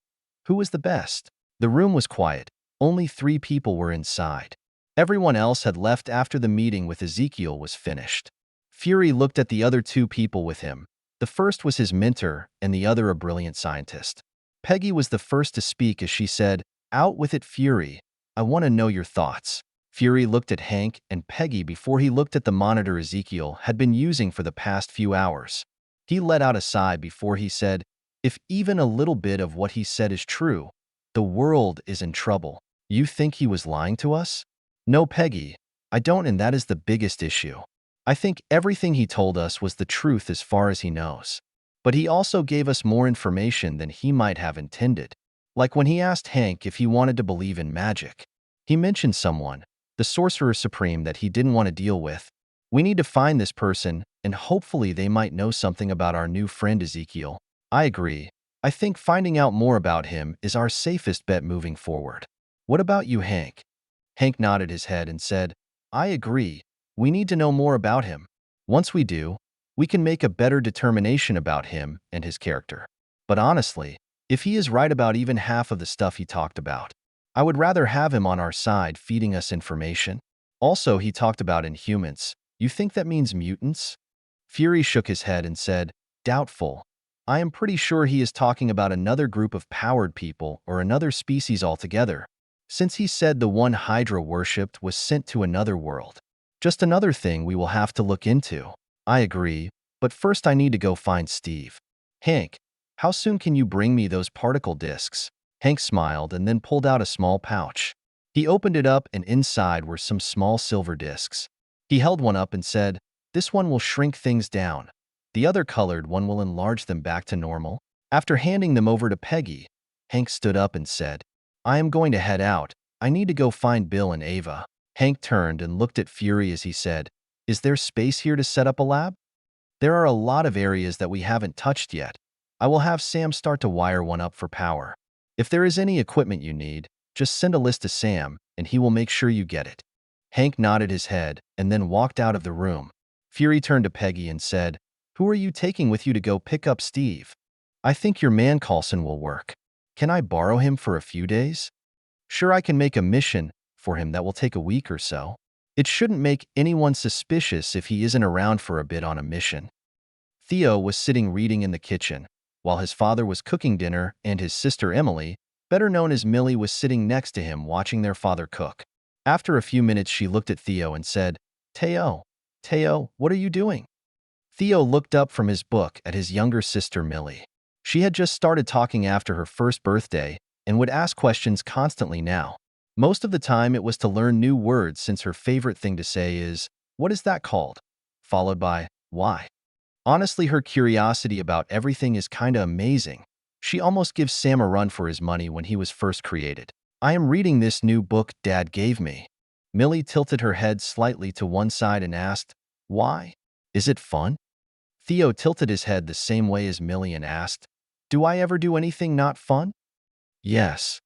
Who is the best?" The room was quiet. Only 3 people were inside. Everyone else had left after the meeting with Ezekiel was finished. Fury looked at the other 2 people with him. The first was his mentor and the other a brilliant scientist. Peggy was the first to speak as she said, "Out with it, Fury. I want to know your thoughts." Fury looked at Hank and Peggy before he looked at the monitor Ezekiel had been using for the past few hours. He let out a sigh before he said, "If even a little bit of what he said is true, the world is in trouble." "You think he was lying to us?" "No, Peggy, I don't, and that is the biggest issue. I think everything he told us was the truth as far as he knows. But he also gave us more information than he might have intended. Like when he asked Hank if he wanted to believe in magic. He mentioned someone, the Sorcerer Supreme, that he didn't want to deal with. We need to find this person, and hopefully they might know something about our new friend Ezekiel." "I agree. I think finding out more about him is our safest bet moving forward." "What about you, Hank?" Hank nodded his head and said, "I agree. We need to know more about him. Once we do, we can make a better determination about him and his character. But honestly, if he is right about even half of the stuff he talked about, I would rather have him on our side feeding us information. Also, he talked about Inhumans. You think that means mutants?" Fury shook his head and said, "Doubtful. I am pretty sure he is talking about another group of powered people or another species altogether, since he said the one Hydra worshipped was sent to another world. Just another thing we will have to look into." "I agree, but first I need to go find Steve." "Hank, how soon can you bring me those particle discs?" Hank smiled and then pulled out a small pouch. He opened it up and inside were some small silver discs. He held one up and said, "This one will shrink things down. The other colored one will enlarge them back to normal." After handing them over to Peggy, Hank stood up and said, "I am going to head out. I need to go find Bill and Ava." Hank turned and looked at Fury as he said, "Is there space here to set up a lab?" "There are a lot of areas that we haven't touched yet. I will have Sam start to wire one up for power. If there is any equipment you need, just send a list to Sam, and he will make sure you get it." Hank nodded his head and then walked out of the room. Fury turned to Peggy and said, "Who are you taking with you to go pick up Steve?" "I think your man Coulson will work. Can I borrow him for a few days?" "Sure, I can make a mission for him that will take a week or so. It shouldn't make anyone suspicious if he isn't around for a bit on a mission." Theo was sitting reading in the kitchen, while his father was cooking dinner and his sister Emily, better known as Millie, was sitting next to him watching their father cook. After a few minutes, she looked at Theo and said, Theo, what are you doing? Theo looked up from his book at his younger sister Millie. She had just started talking after her first birthday and would ask questions constantly now. Most of the time it was to learn new words, since her favorite thing to say is, "What is that called?" followed by, "Why?" Honestly, her curiosity about everything is kinda amazing. She almost gives Sam a run for his money when he was first created. "I am reading this new book Dad gave me." Millie tilted her head slightly to one side and asked, "Why? Is it fun?" Theo tilted his head the same way as Millie and asked, "Do I ever do anything not fun?" "Yes."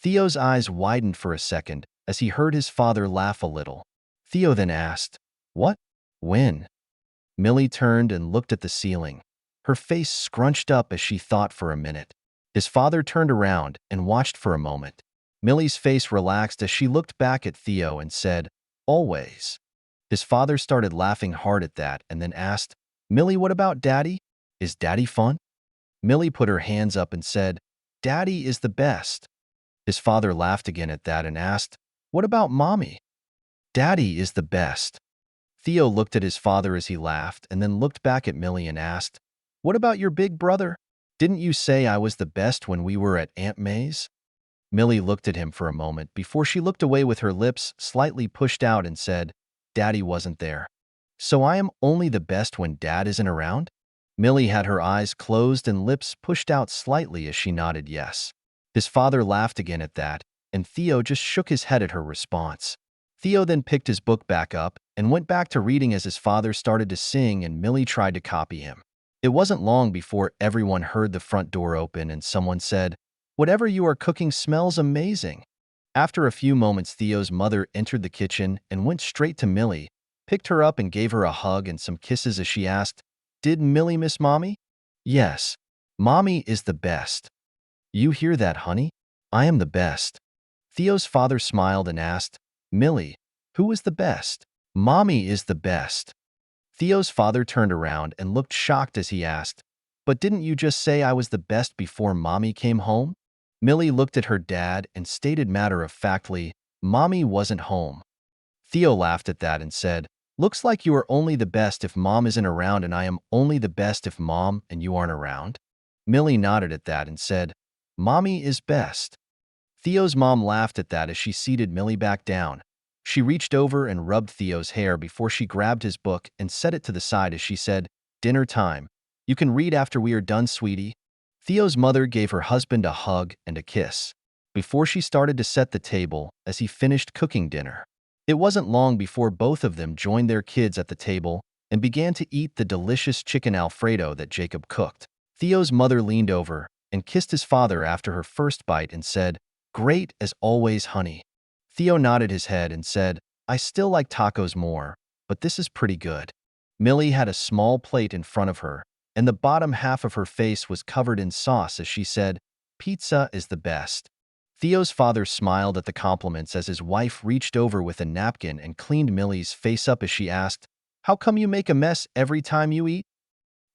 Theo's eyes widened for a second as he heard his father laugh a little. Theo then asked, "What? When?" Millie turned and looked at the ceiling. Her face scrunched up as she thought for a minute. His father turned around and watched for a moment. Millie's face relaxed as she looked back at Theo and said, "Always." His father started laughing hard at that and then asked, "Millie, what about Daddy? Is Daddy fun?" Millie put her hands up and said, "Daddy is the best." His father laughed again at that and asked, "What about Mommy?" "Daddy is the best." Theo looked at his father as he laughed and then looked back at Millie and asked, "What about your big brother? Didn't you say I was the best when we were at Aunt May's?" Millie looked at him for a moment before she looked away with her lips slightly pushed out and said, "Daddy wasn't there. So I am only the best when Dad isn't around?" Millie had her eyes closed and lips pushed out slightly as she nodded yes. His father laughed again at that, and Theo just shook his head at her response. Theo then picked his book back up and went back to reading as his father started to sing and Millie tried to copy him. It wasn't long before everyone heard the front door open and someone said, "Whatever you are cooking smells amazing." After a few moments, Theo's mother entered the kitchen and went straight to Millie, picked her up and gave her a hug and some kisses as she asked, "Did Millie miss Mommy?" "Yes. Mommy is the best." "You hear that, honey? I am the best." Theo's father smiled and asked, "Millie, who is the best?" "Mommy is the best." Theo's father turned around and looked shocked as he asked, "But didn't you just say I was the best before Mommy came home?" Millie looked at her dad and stated matter-of-factly, "Mommy wasn't home." Theo laughed at that and said, "Looks like you are only the best if Mom isn't around, and I am only the best if Mom and you aren't around." Millie nodded at that and said, "Mommy is best." Theo's mom laughed at that as she seated Millie back down. She reached over and rubbed Theo's hair before she grabbed his book and set it to the side as she said, "Dinner time. You can read after we are done, sweetie." Theo's mother gave her husband a hug and a kiss before she started to set the table as he finished cooking dinner. It wasn't long before both of them joined their kids at the table and began to eat the delicious chicken Alfredo that Jacob cooked. Theo's mother leaned over and kissed his father after her first bite and said, "Great as always, honey." Theo nodded his head and said, "I still like tacos more, but this is pretty good." Millie had a small plate in front of her, and the bottom half of her face was covered in sauce as she said, "Pizza is the best." Theo's father smiled at the compliments as his wife reached over with a napkin and cleaned Millie's face up as she asked, "How come you make a mess every time you eat?"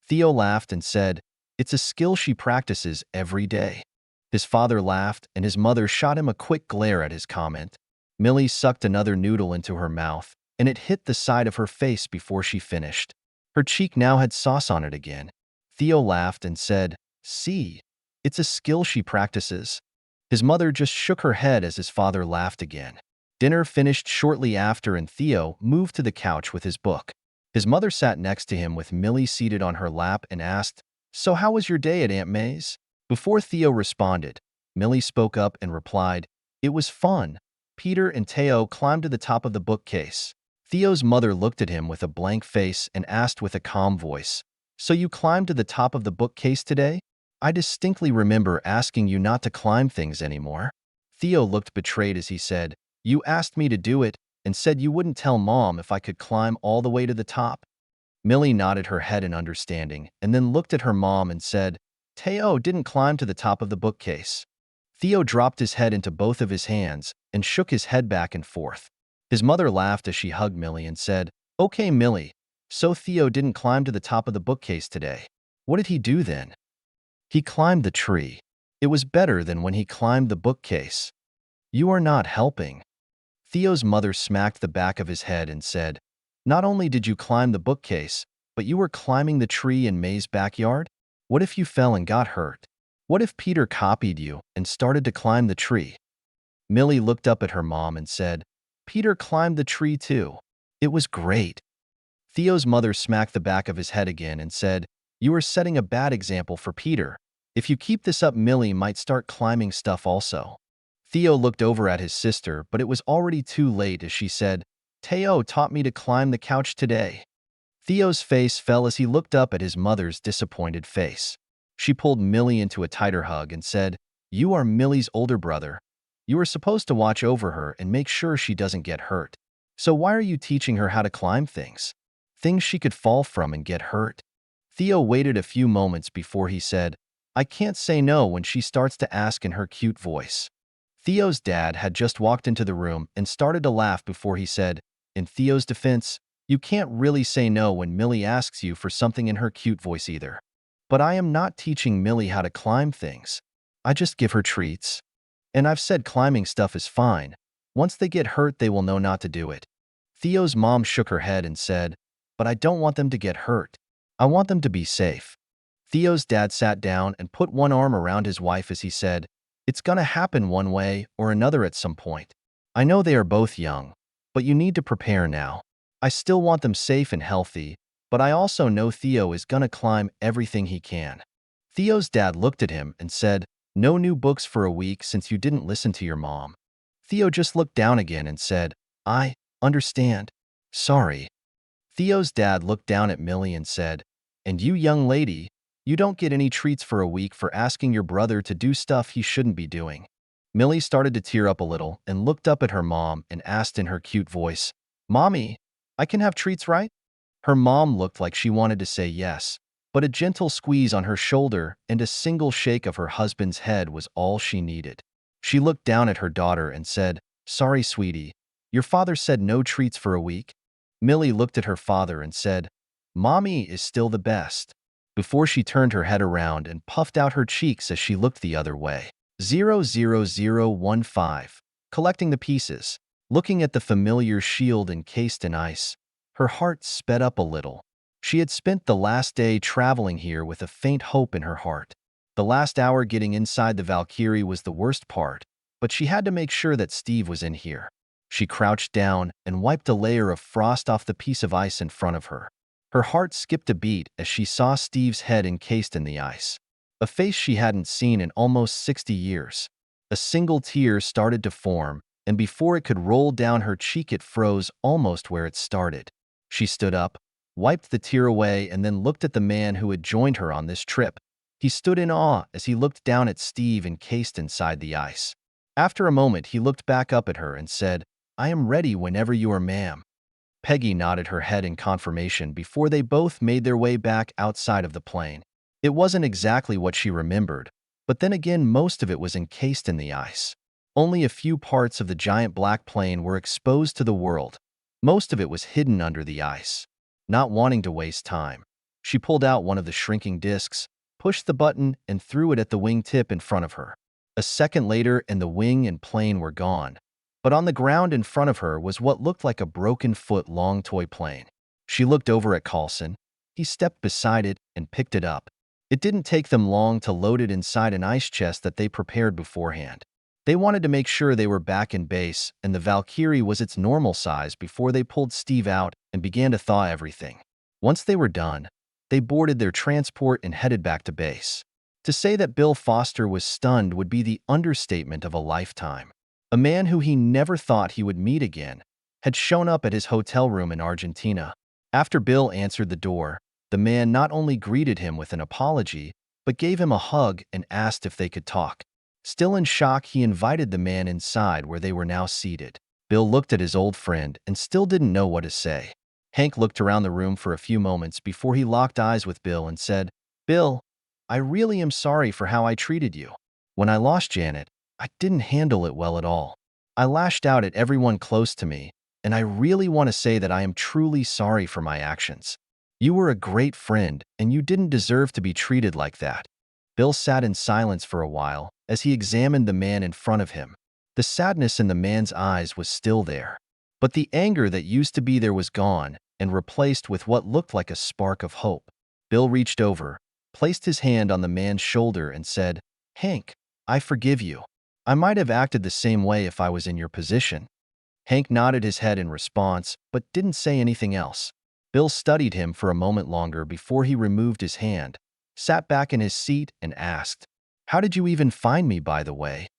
Theo laughed and said, "It's a skill she practices every day." His father laughed and his mother shot him a quick glare at his comment. Millie sucked another noodle into her mouth, and it hit the side of her face before she finished. Her cheek now had sauce on it again. Theo laughed and said, "See, it's a skill she practices." His mother just shook her head as his father laughed again. Dinner finished shortly after and Theo moved to the couch with his book. His mother sat next to him with Millie seated on her lap and asked, "So how was your day at Aunt May's?" Before Theo responded, Millie spoke up and replied, "It was fun. Peter and Theo climbed to the top of the bookcase." Theo's mother looked at him with a blank face and asked with a calm voice, "So you climbed to the top of the bookcase today? I distinctly remember asking you not to climb things anymore." Theo looked betrayed as he said, "You asked me to do it and said you wouldn't tell Mom if I could climb all the way to the top." Millie nodded her head in understanding and then looked at her mom and said, "Theo didn't climb to the top of the bookcase." Theo dropped his head into both of his hands and shook his head back and forth. His mother laughed as she hugged Millie and said, "Okay, Millie, so Theo didn't climb to the top of the bookcase today. What did he do then?" "He climbed the tree. It was better than when he climbed the bookcase." "You are not helping." Theo's mother smacked the back of his head and said, "Not only did you climb the bookcase, but you were climbing the tree in May's backyard? What if you fell and got hurt? What if Peter copied you and started to climb the tree?" Millie looked up at her mom and said, "Peter climbed the tree too. It was great." Theo's mother smacked the back of his head again and said, "You are setting a bad example for Peter. If you keep this up, Millie might start climbing stuff also." Theo looked over at his sister, but it was already too late as she said, "Teo taught me to climb the couch today." Theo's face fell as he looked up at his mother's disappointed face. She pulled Millie into a tighter hug and said, "You are Millie's older brother. You are supposed to watch over her and make sure she doesn't get hurt. So why are you teaching her how to climb things? Things she could fall from and get hurt?" Theo waited a few moments before he said, "I can't say no when she starts to ask in her cute voice." Theo's dad had just walked into the room and started to laugh before he said, in Theo's defense, "You can't really say no when Millie asks you for something in her cute voice either. But I am not teaching Millie how to climb things. I just give her treats. And I've said climbing stuff is fine. Once they get hurt, they will know not to do it." Theo's mom shook her head and said, "But I don't want them to get hurt. I want them to be safe." Theo's dad sat down and put one arm around his wife as he said, "It's gonna happen one way or another at some point. I know they are both young, but you need to prepare now. I still want them safe and healthy, but I also know Theo is gonna climb everything he can." Theo's dad looked at him and said, "No new books for a week since you didn't listen to your mom." Theo just looked down again and said, "I understand. Sorry." Theo's dad looked down at Millie and said, "And you young lady, you don't get any treats for a week for asking your brother to do stuff he shouldn't be doing." Millie started to tear up a little and looked up at her mom and asked in her cute voice, "Mommy, I can have treats, right?" Her mom looked like she wanted to say yes, but a gentle squeeze on her shoulder and a single shake of her husband's head was all she needed. She looked down at her daughter and said, "Sorry, sweetie, your father said no treats for a week." Millie looked at her father and said, "Mommy is still the best," before she turned her head around and puffed out her cheeks as she looked the other way. 00015. Collecting the pieces. Looking at the familiar shield encased in ice, her heart sped up a little. She had spent the last day traveling here with a faint hope in her heart. The last hour getting inside the Valkyrie was the worst part, but she had to make sure that Steve was in here. She crouched down and wiped a layer of frost off the piece of ice in front of her. Her heart skipped a beat as she saw Steve's head encased in the ice. A face she hadn't seen in almost 60 years. A single tear started to form, and before it could roll down her cheek, it froze almost where it started. She stood up, wiped the tear away, and then looked at the man who had joined her on this trip. He stood in awe as he looked down at Steve encased inside the ice. After a moment, he looked back up at her and said, "I am ready whenever you are, ma'am." Peggy nodded her head in confirmation before they both made their way back outside of the plane. It wasn't exactly what she remembered, but then again most of it was encased in the ice. Only a few parts of the giant black plane were exposed to the world. Most of it was hidden under the ice. Not wanting to waste time, she pulled out one of the shrinking discs, pushed the button, and threw it at the wingtip in front of her. A second later and the wing and plane were gone. But on the ground in front of her was what looked like a broken-foot-long toy plane. She looked over at Carlson. He stepped beside it and picked it up. It didn't take them long to load it inside an ice chest that they prepared beforehand. They wanted to make sure they were back in base and the Valkyrie was its normal size before they pulled Steve out and began to thaw everything. Once they were done, they boarded their transport and headed back to base. To say that Bill Foster was stunned would be the understatement of a lifetime. A man who he never thought he would meet again had shown up at his hotel room in Argentina. After Bill answered the door, the man not only greeted him with an apology, but gave him a hug and asked if they could talk. Still in shock, he invited the man inside where they were now seated. Bill looked at his old friend and still didn't know what to say. Hank looked around the room for a few moments before he locked eyes with Bill and said, "Bill, I really am sorry for how I treated you. When I lost Janet, I didn't handle it well at all. I lashed out at everyone close to me, and I really want to say that I am truly sorry for my actions. You were a great friend, and you didn't deserve to be treated like that." Bill sat in silence for a while as he examined the man in front of him. The sadness in the man's eyes was still there. But the anger that used to be there was gone and replaced with what looked like a spark of hope. Bill reached over, placed his hand on the man's shoulder and said, "Hank, I forgive you. I might have acted the same way if I was in your position." Hank nodded his head in response, but didn't say anything else. Bill studied him for a moment longer before he removed his hand, sat back in his seat, and asked, "How did you even find me, by the way?"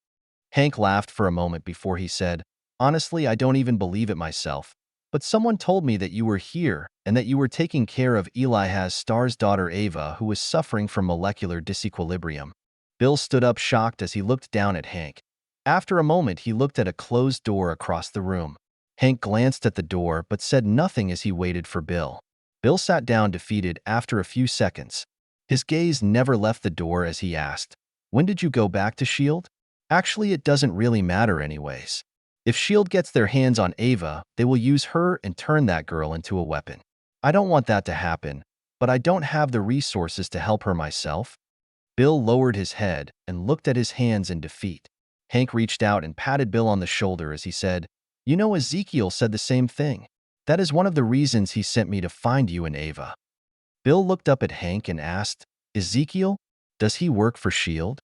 Hank laughed for a moment before he said, "Honestly, I don't even believe it myself. But someone told me that you were here and that you were taking care of Elias Starr's daughter Ava, who was suffering from molecular disequilibrium." Bill stood up shocked as he looked down at Hank. After a moment, he looked at a closed door across the room. Hank glanced at the door but said nothing as he waited for Bill. Bill sat down defeated after a few seconds. His gaze never left the door as he asked, "When did you go back to S.H.I.E.L.D.? Actually, it doesn't really matter anyways. If S.H.I.E.L.D. gets their hands on Ava, they will use her and turn that girl into a weapon. I don't want that to happen, but I don't have the resources to help her myself." Bill lowered his head and looked at his hands in defeat. Hank reached out and patted Bill on the shoulder as he said, "You know, Ezekiel said the same thing. That is one of the reasons he sent me to find you and Ava." Bill looked up at Hank and asked, "Ezekiel? Does he work for S.H.I.E.L.D.?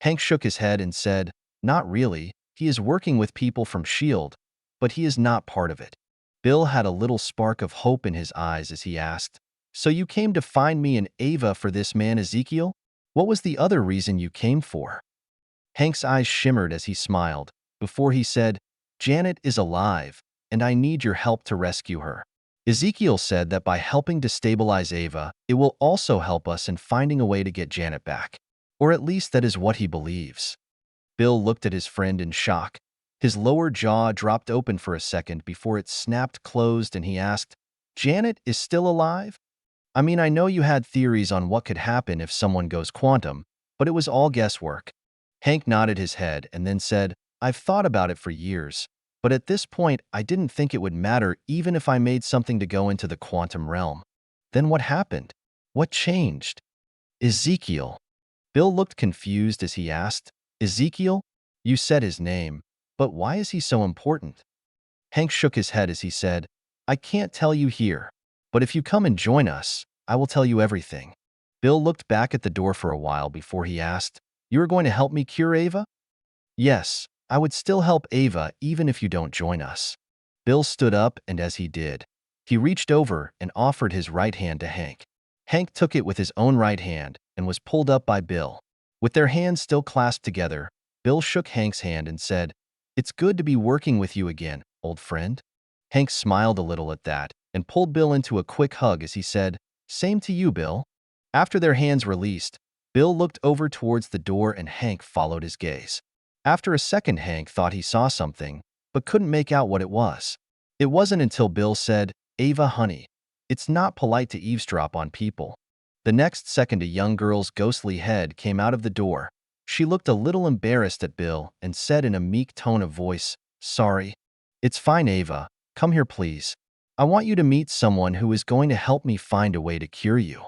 Hank shook his head and said, "Not really. He is working with people from S.H.I.E.L.D., but he is not part of it." Bill had a little spark of hope in his eyes as he asked, "So you came to find me and Ava for this man Ezekiel? What was the other reason you came for?" Hank's eyes shimmered as he smiled, before he said, "Janet is alive, and I need your help to rescue her. Ezekiel said that by helping to stabilize Ava, it will also help us in finding a way to get Janet back. Or at least that is what he believes." Bill looked at his friend in shock. His lower jaw dropped open for a second before it snapped closed and he asked, "Janet is still alive? I mean, I know you had theories on what could happen if someone goes quantum, but it was all guesswork." Hank nodded his head and then said, "I've thought about it for years, but at this point I didn't think it would matter even if I made something to go into the quantum realm." "Then what happened? What changed?" "Ezekiel." Bill looked confused as he asked, "Ezekiel? You said his name, but why is he so important?" Hank shook his head as he said, "I can't tell you here, but if you come and join us, I will tell you everything." Bill looked back at the door for a while before he asked, "You are going to help me cure Ava?" "Yes, I would still help Ava even if you don't join us." Bill stood up, and as he did, he reached over and offered his right hand to Hank. Hank took it with his own right hand and was pulled up by Bill. With their hands still clasped together, Bill shook Hank's hand and said, "It's good to be working with you again, old friend." Hank smiled a little at that and pulled Bill into a quick hug as he said, "Same to you, Bill." After their hands released, Bill looked over towards the door and Hank followed his gaze. After a second, Hank thought he saw something, but couldn't make out what it was. It wasn't until Bill said, "Ava, honey, it's not polite to eavesdrop on people." The next second, a young girl's ghostly head came out of the door. She looked a little embarrassed at Bill and said in a meek tone of voice, "Sorry." "It's fine, Ava. Come here, please. I want you to meet someone who is going to help me find a way to cure you."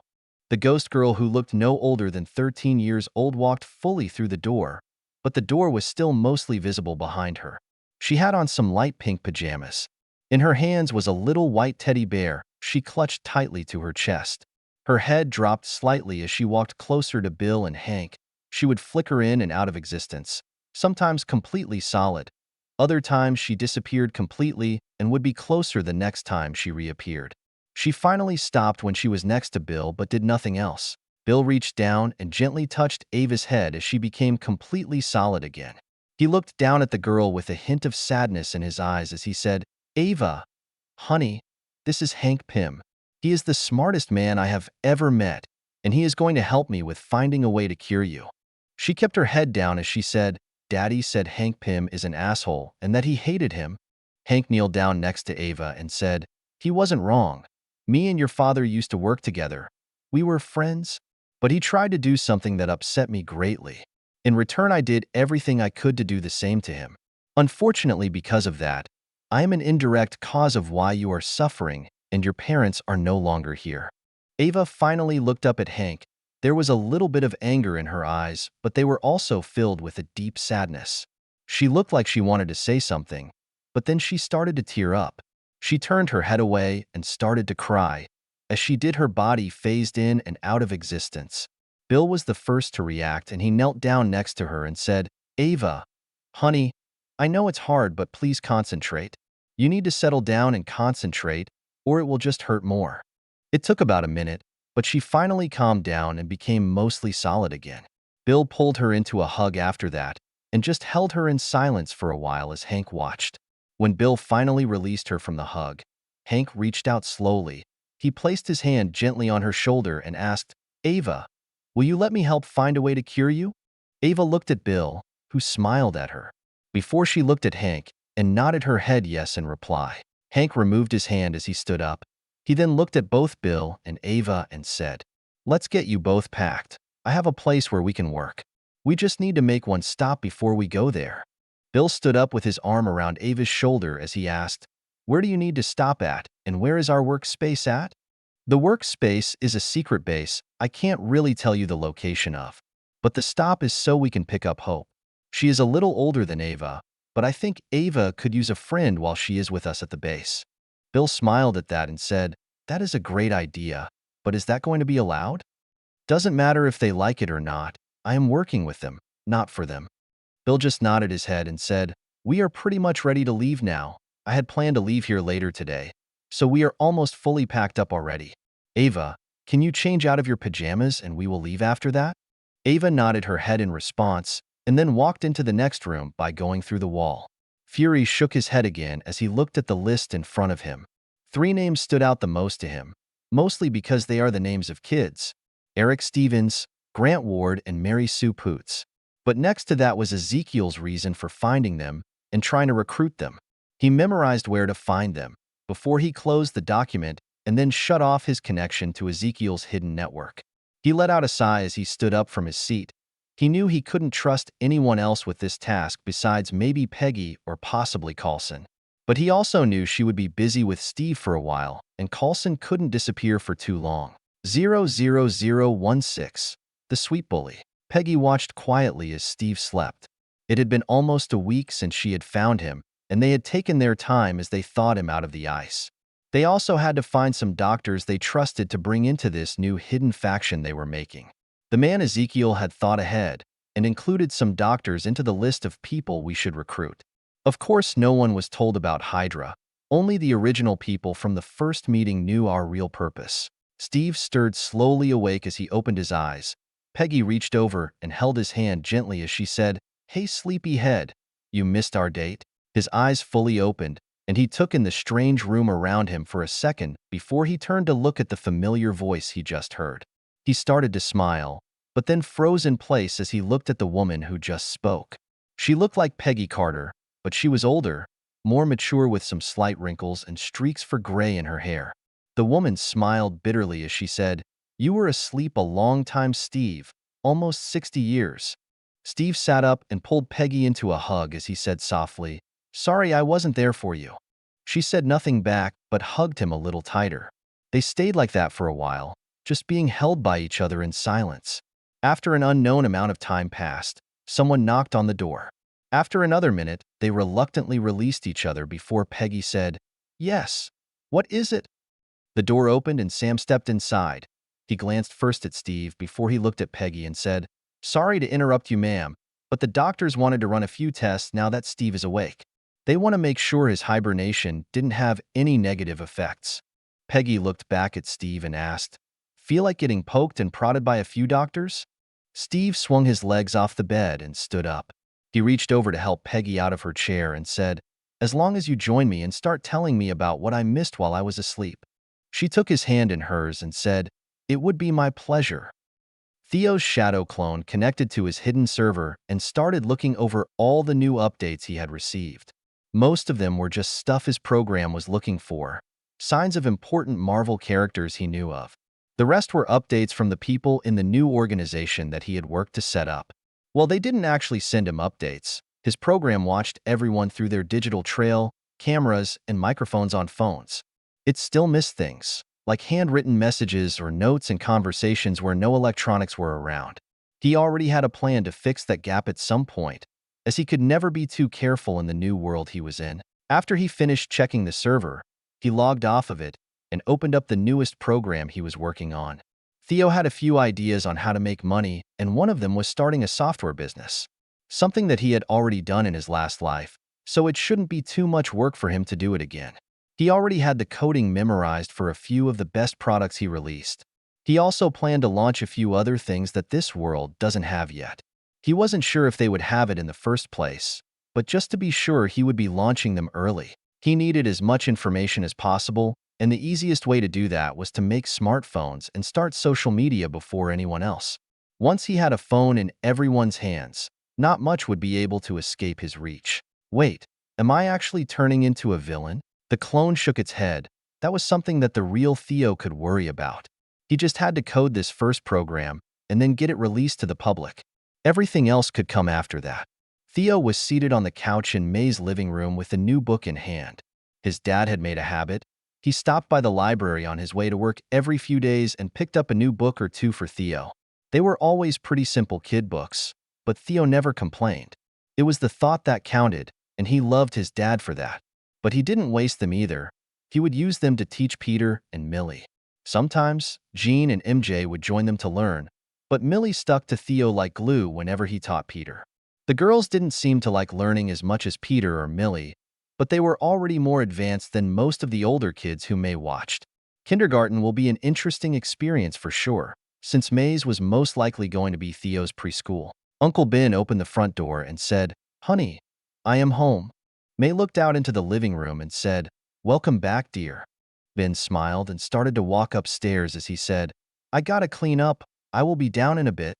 The ghost girl, who looked no older than 13 years old, walked fully through the door, but the door was still mostly visible behind her. She had on some light pink pajamas. In her hands was a little white teddy bear she clutched tightly to her chest. Her head dropped slightly as she walked closer to Bill and Hank. She would flicker in and out of existence, sometimes completely solid. Other times she disappeared completely and would be closer the next time she reappeared. She finally stopped when she was next to Bill but did nothing else. Bill reached down and gently touched Ava's head as she became completely solid again. He looked down at the girl with a hint of sadness in his eyes as he said, "Ava, honey, this is Hank Pym. He is the smartest man I have ever met, and he is going to help me with finding a way to cure you." She kept her head down as she said, "Daddy said Hank Pym is an asshole and that he hated him." Hank kneeled down next to Ava and said, "He wasn't wrong. Me and your father used to work together. We were friends, but he tried to do something that upset me greatly. In return, I did everything I could to do the same to him. Unfortunately, because of that, I am an indirect cause of why you are suffering and your parents are no longer here." Ava finally looked up at Hank. There was a little bit of anger in her eyes, but they were also filled with a deep sadness. She looked like she wanted to say something, but then she started to tear up. She turned her head away and started to cry. As she did, her body phased in and out of existence. Bill was the first to react, and he knelt down next to her and said, "Ava, honey, I know it's hard, but please concentrate. You need to settle down and concentrate, or it will just hurt more." It took about a minute, but she finally calmed down and became mostly solid again. Bill pulled her into a hug after that and just held her in silence for a while as Hank watched. When Bill finally released her from the hug, Hank reached out slowly. He placed his hand gently on her shoulder and asked, "Ava, will you let me help find a way to cure you?" Ava looked at Bill, who smiled at her, before she looked at Hank and nodded her head yes in reply. Hank removed his hand as he stood up. He then looked at both Bill and Ava and said, "Let's get you both packed. I have a place where we can work. We just need to make one stop before we go there." Bill stood up with his arm around Ava's shoulder as he asked, "Where do you need to stop at, and where is our workspace at?" "The workspace is a secret base I can't really tell you the location of, but the stop is so we can pick up Hope. She is a little older than Ava, but I think Ava could use a friend while she is with us at the base." Bill smiled at that and said, "That is a great idea, but is that going to be allowed?" "Doesn't matter if they like it or not. I am working with them, not for them." Bill just nodded his head and said, "We are pretty much ready to leave now. I had planned to leave here later today, so we are almost fully packed up already. Ava, can you change out of your pajamas and we will leave after that?" Ava nodded her head in response and then walked into the next room by going through the wall. Fury shook his head again as he looked at the list in front of him. 3 names stood out the most to him, mostly because they are the names of kids: Eric Stevens, Grant Ward, and Mary Sue Poots. But next to that was Ezekiel's reason for finding them and trying to recruit them. He memorized where to find them before he closed the document and then shut off his connection to Ezekiel's hidden network. He let out a sigh as he stood up from his seat. He knew he couldn't trust anyone else with this task besides maybe Peggy or possibly Coulson. But he also knew she would be busy with Steve for a while, and Coulson couldn't disappear for too long. 00016. The Sweet Bully. Peggy watched quietly as Steve slept. It had been almost a week since she had found him, and they had taken their time as they thawed him out of the ice. They also had to find some doctors they trusted to bring into this new hidden faction they were making. The man Ezekiel had thought ahead and included some doctors into the list of people we should recruit. Of course, no one was told about Hydra. Only the original people from the first meeting knew our real purpose. Steve stirred slowly awake as he opened his eyes. Peggy reached over and held his hand gently as she said, "Hey, sleepyhead, you missed our date?" His eyes fully opened, and he took in the strange room around him for a second before he turned to look at the familiar voice he just heard. He started to smile, but then froze in place as he looked at the woman who just spoke. She looked like Peggy Carter, but she was older, more mature with some slight wrinkles and streaks for gray in her hair. The woman smiled bitterly as she said, "You were asleep a long time, Steve, almost 60 years. Steve sat up and pulled Peggy into a hug as he said softly, "Sorry I wasn't there for you." She said nothing back but hugged him a little tighter. They stayed like that for a while, just being held by each other in silence. After an unknown amount of time passed, someone knocked on the door. After another minute, they reluctantly released each other before Peggy said, "Yes. What is it?" The door opened and Sam stepped inside. He glanced first at Steve before he looked at Peggy and said, "Sorry to interrupt you, ma'am, but the doctors wanted to run a few tests now that Steve is awake. They want to make sure his hibernation didn't have any negative effects." Peggy looked back at Steve and asked, "Feel like getting poked and prodded by a few doctors?" Steve swung his legs off the bed and stood up. He reached over to help Peggy out of her chair and said, "As long as you join me and start telling me about what I missed while I was asleep." She took his hand in hers and said, "It would be my pleasure." Theo's shadow clone connected to his hidden server and started looking over all the new updates he had received. Most of them were just stuff his program was looking for, signs of important Marvel characters he knew of. The rest were updates from the people in the new organization that he had worked to set up. While they didn't actually send him updates, his program watched everyone through their digital trail, cameras, and microphones on phones. It still missed things, like handwritten messages or notes and conversations where no electronics were around. He already had a plan to fix that gap at some point, as he could never be too careful in the new world he was in. After he finished checking the server, he logged off of it and opened up the newest program he was working on. Theo had a few ideas on how to make money, and one of them was starting a software business. Something that he had already done in his last life, so it shouldn't be too much work for him to do it again. He already had the coding memorized for a few of the best products he released. He also planned to launch a few other things that this world doesn't have yet. He wasn't sure if they would have it in the first place, but just to be sure he would be launching them early. He needed as much information as possible, and the easiest way to do that was to make smartphones and start social media before anyone else. Once he had a phone in everyone's hands, not much would be able to escape his reach. Wait, am I actually turning into a villain? The clone shook its head. That was something that the real Theo could worry about. He just had to code this first program and then get it released to the public. Everything else could come after that. Theo was seated on the couch in May's living room with a new book in hand. His dad had made a habit. He stopped by the library on his way to work every few days and picked up a new book or two for Theo. They were always pretty simple kid books, but Theo never complained. It was the thought that counted, and he loved his dad for that. But he didn't waste them either. He would use them to teach Peter and Millie. Sometimes, Jean and MJ would join them to learn, but Millie stuck to Theo like glue whenever he taught Peter. The girls didn't seem to like learning as much as Peter or Millie, but they were already more advanced than most of the older kids who May watched. Kindergarten will be an interesting experience for sure, since May's was most likely going to be Theo's preschool. Uncle Ben opened the front door and said, "Honey, I am home." May looked out into the living room and said, "Welcome back, dear." Ben smiled and started to walk upstairs as he said, "I gotta clean up. I will be down in a bit."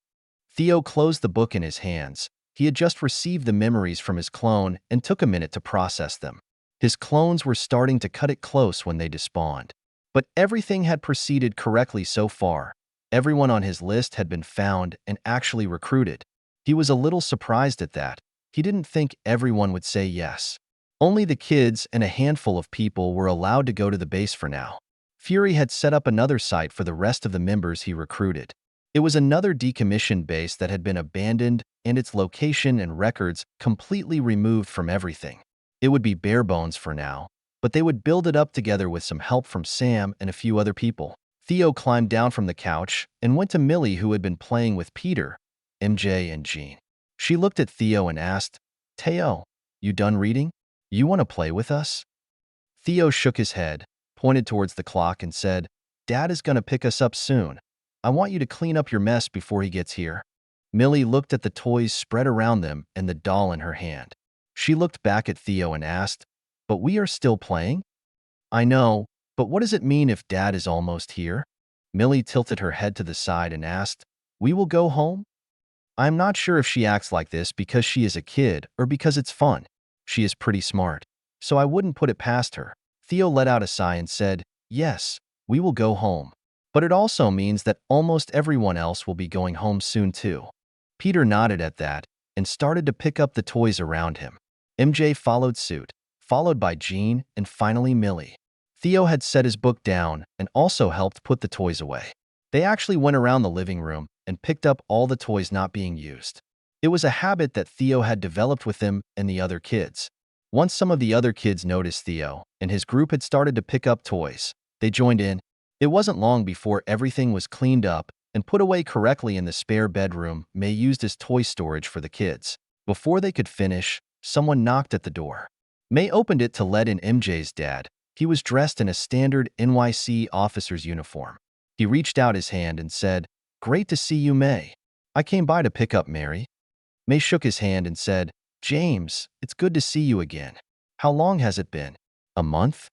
Theo closed the book in his hands. He had just received the memories from his clone and took a minute to process them. His clones were starting to cut it close when they despawned. But everything had proceeded correctly so far. Everyone on his list had been found and actually recruited. He was a little surprised at that. He didn't think everyone would say yes. Only the kids and a handful of people were allowed to go to the base for now. Fury had set up another site for the rest of the members he recruited. It was another decommissioned base that had been abandoned and its location and records completely removed from everything. It would be bare bones for now, but they would build it up together with some help from Sam and a few other people. Theo climbed down from the couch and went to Millie, who had been playing with Peter, MJ, and Jean. She looked at Theo and asked, "Theo, you done reading? You want to play with us?" Theo shook his head, pointed towards the clock, and said, "Dad is going to pick us up soon. I want you to clean up your mess before he gets here." Millie looked at the toys spread around them and the doll in her hand. She looked back at Theo and asked, "But we are still playing?" "I know, but what does it mean if Dad is almost here?" Millie tilted her head to the side and asked, "We will go home?" I'm not sure if she acts like this because she is a kid or because it's fun. She is pretty smart, so I wouldn't put it past her. Theo let out a sigh and said, "Yes, we will go home. But it also means that almost everyone else will be going home soon too." Peter nodded at that and started to pick up the toys around him. MJ followed suit, followed by Jean and finally Millie. Theo had set his book down and also helped put the toys away. They actually went around the living room and picked up all the toys not being used. It was a habit that Theo had developed with him and the other kids. Once some of the other kids noticed Theo and his group had started to pick up toys, they joined in. It wasn't long before everything was cleaned up and put away correctly in the spare bedroom May used as toy storage for the kids. Before they could finish, someone knocked at the door. May opened it to let in MJ's dad. He was dressed in a standard NYC officer's uniform. He reached out his hand and said, "Great to see you, May. I came by to pick up Mary." May shook his hand and said, "James, it's good to see you again. How long has it been? A month?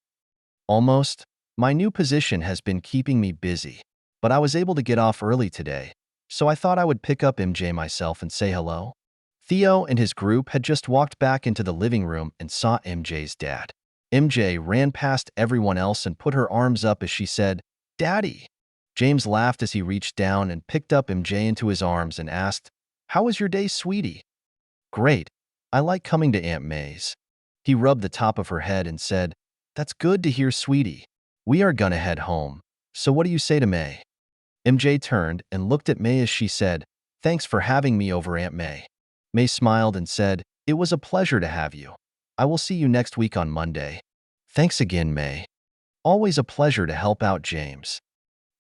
Almost. My new position has been keeping me busy, but I was able to get off early today, so I thought I would pick up MJ myself and say hello." Theo and his group had just walked back into the living room and saw MJ's dad. MJ ran past everyone else and put her arms up as she said, "Daddy." James laughed as he reached down and picked up MJ into his arms and asked, "How was your day, sweetie?" "Great. I like coming to Aunt May's." He rubbed the top of her head and said, "That's good to hear, sweetie. We are gonna head home, so what do you say to May?" MJ turned and looked at May as she said, "Thanks for having me over, Aunt May." May smiled and said, It was a pleasure to have you. I will see you next week on Monday. Thanks again, May. Always a pleasure to help out James.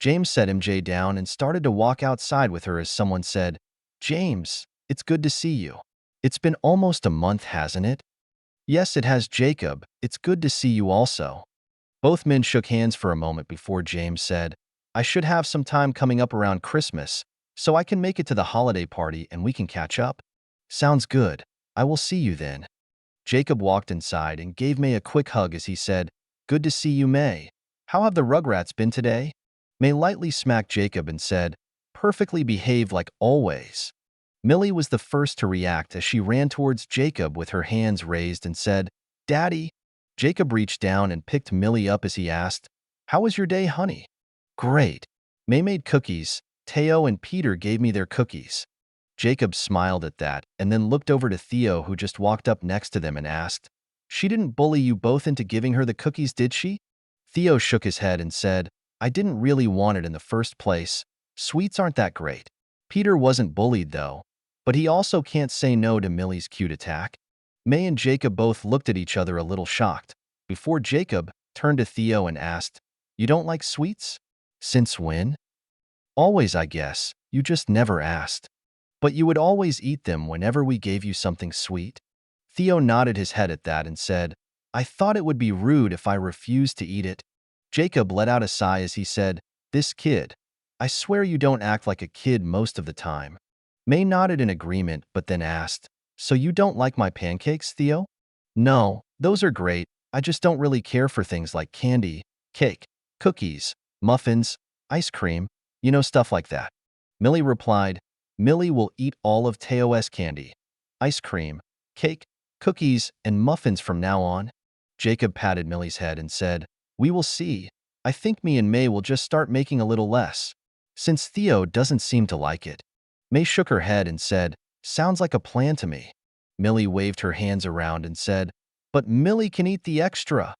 James set MJ down and started to walk outside with her as someone said, James, it's good to see you. It's been almost a month, hasn't it? Yes, it has, Jacob. It's good to see you also. Both men shook hands for a moment before James said, I should have some time coming up around Christmas, so I can make it to the holiday party and we can catch up. Sounds good. I will see you then. Jacob walked inside and gave May a quick hug as he said, Good to see you, May. How have the Rugrats been today? May lightly smacked Jacob and said, Perfectly behaved like always. Millie was the first to react as she ran towards Jacob with her hands raised and said, Daddy. Jacob reached down and picked Millie up as he asked, How was your day, honey? Great. May made cookies. Teo and Peter gave me their cookies. Jacob smiled at that and then looked over to Theo, who just walked up next to them, and asked, She didn't bully you both into giving her the cookies, did she? Theo shook his head and said, I didn't really want it in the first place. Sweets aren't that great. Peter wasn't bullied though, but he also can't say no to Millie's cute attack. May and Jacob both looked at each other a little shocked, before Jacob turned to Theo and asked, You don't like sweets? Since when? Always, I guess. You just never asked. But you would always eat them whenever we gave you something sweet? Theo nodded his head at that and said, I thought it would be rude if I refused to eat it. Jacob let out a sigh as he said, This kid. I swear you don't act like a kid most of the time. May nodded in agreement but then asked, So you don't like my pancakes, Theo? No, those are great. I just don't really care for things like candy, cake, cookies, muffins, ice cream, stuff like that. Millie replied, Millie will eat all of Teo's candy, ice cream, cake, cookies, and muffins from now on. Jacob patted Millie's head and said, We will see. I think me and May will just start making a little less, since Theo doesn't seem to like it. May shook her head and said, Sounds like a plan to me. Millie waved her hands around and said, But Millie can eat the extra.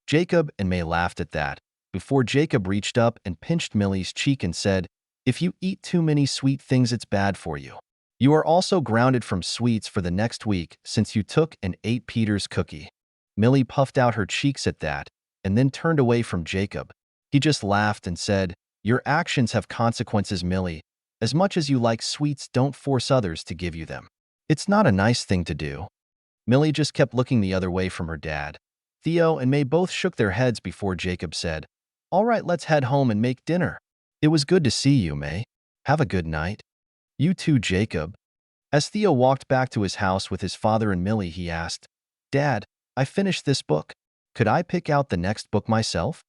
Jacob and May laughed at that, before Jacob reached up and pinched Millie's cheek and said, If you eat too many sweet things, it's bad for you. You are also grounded from sweets for the next week since you took and ate Peter's cookie. Millie puffed out her cheeks at that and then turned away from Jacob. He just laughed and said, Your actions have consequences, Millie. As much as you like sweets, don't force others to give you them. It's not a nice thing to do. Millie just kept looking the other way from her dad. Theo and May both shook their heads before Jacob said, All right, let's head home and make dinner. It was good to see you, May. Have a good night. You too, Jacob. As Theo walked back to his house with his father and Millie, he asked, Dad, I finished this book. Could I pick out the next book myself?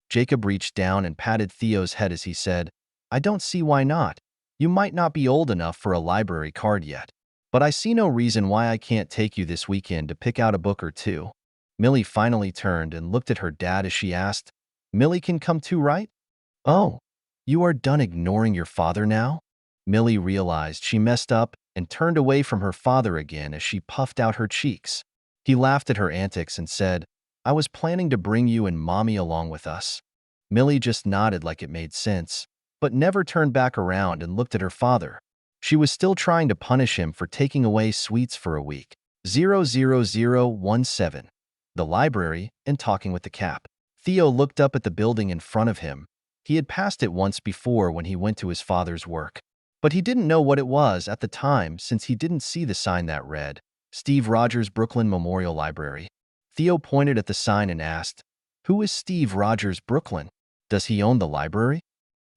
Jacob reached down and patted Theo's head as he said, I don't see why not. You might not be old enough for a library card yet, but I see no reason why I can't take you this weekend to pick out a book or two. Millie finally turned and looked at her dad as she asked, Millie can come too, right? Oh, you are done ignoring your father now? Millie realized she messed up and turned away from her father again as she puffed out her cheeks. He laughed at her antics and said, I was planning to bring you and Mommy along with us. Millie just nodded like it made sense, but never turned back around and looked at her father. She was still trying to punish him for taking away sweets for a week. 00017. The library and talking with the cap. Theo looked up at the building in front of him. He had passed it once before when he went to his father's work, but he didn't know what it was at the time since he didn't see the sign that read, Steve Rogers Brooklyn Memorial Library. Theo pointed at the sign and asked, Who is Steve Rogers Brooklyn? Does he own the library?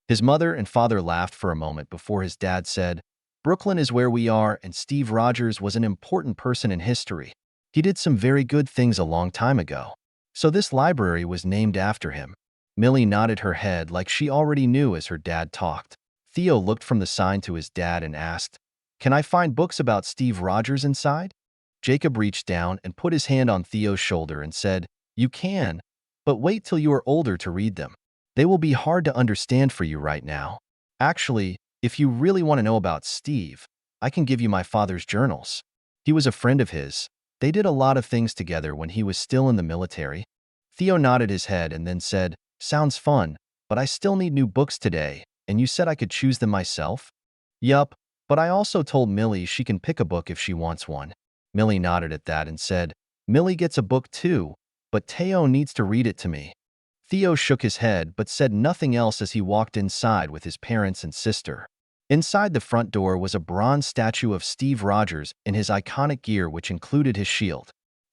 His mother and father laughed for a moment before his dad said, Brooklyn is where we are, and Steve Rogers was an important person in history. He did some very good things a long time ago, so this library was named after him. Millie nodded her head like she already knew as her dad talked. Theo looked from the sign to his dad and asked, Can I find books about Steve Rogers inside? Jacob reached down and put his hand on Theo's shoulder and said, You can, but wait till you are older to read them. They will be hard to understand for you right now. Actually, if you really want to know about Steve, I can give you my father's journals. He was a friend of his. They did a lot of things together when he was still in the military. Theo nodded his head and then said, Sounds fun, but I still need new books today, and you said I could choose them myself? Yup, but I also told Millie she can pick a book if she wants one. Millie nodded at that and said, Millie gets a book too, but Teo needs to read it to me. Theo shook his head but said nothing else as he walked inside with his parents and sister. Inside the front door was a bronze statue of Steve Rogers in his iconic gear, which included his shield.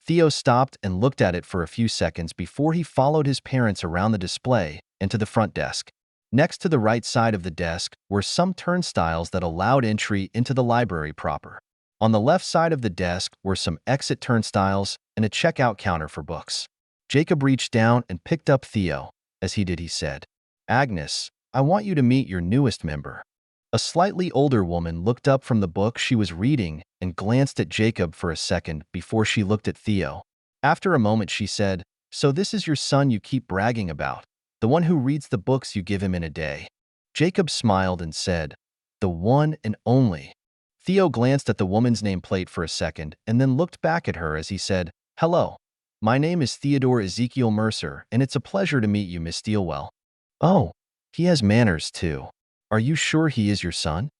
Theo stopped and looked at it for a few seconds before he followed his parents around the display and to the front desk. Next to the right side of the desk were some turnstiles that allowed entry into the library proper. On the left side of the desk were some exit turnstiles and a checkout counter for books. Jacob reached down and picked up Theo. As he did, he said, Agnes, I want you to meet your newest member. A slightly older woman looked up from the book she was reading and glanced at Jacob for a second before she looked at Theo. After a moment, she said, So this is your son you keep bragging about, the one who reads the books you give him in a day. Jacob smiled and said, The one and only. Theo glanced at the woman's nameplate for a second and then looked back at her as he said, Hello. My name is Theodore Ezekiel Mercer, and it's a pleasure to meet you, Miss Steelwell. Oh, he has manners too. Are you sure he is your son?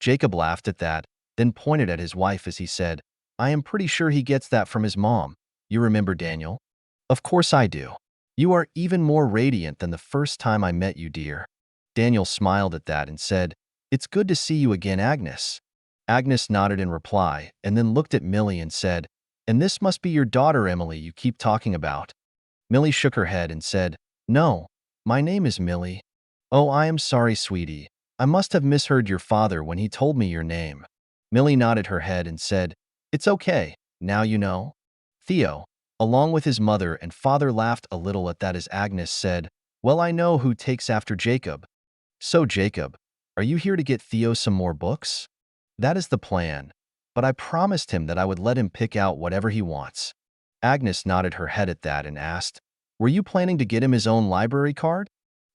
Jacob laughed at that, then pointed at his wife as he said, I am pretty sure he gets that from his mom. You remember Daniel? Of course I do. You are even more radiant than the first time I met you, dear. Daniel smiled at that and said, It's good to see you again, Agnes. Agnes nodded in reply and then looked at Millie and said, And this must be your daughter Emily you keep talking about. Millie shook her head and said, No, my name is Millie. Oh, I am sorry, sweetie. I must have misheard your father when he told me your name. Millie nodded her head and said, It's okay, now you know. Theo, along with his mother and father, laughed a little at that as Agnes said, Well, I know who takes after Jacob. So, Jacob, are you here to get Theo some more books? That is the plan, but I promised him that I would let him pick out whatever he wants. Agnes nodded her head at that and asked, Were you planning to get him his own library card?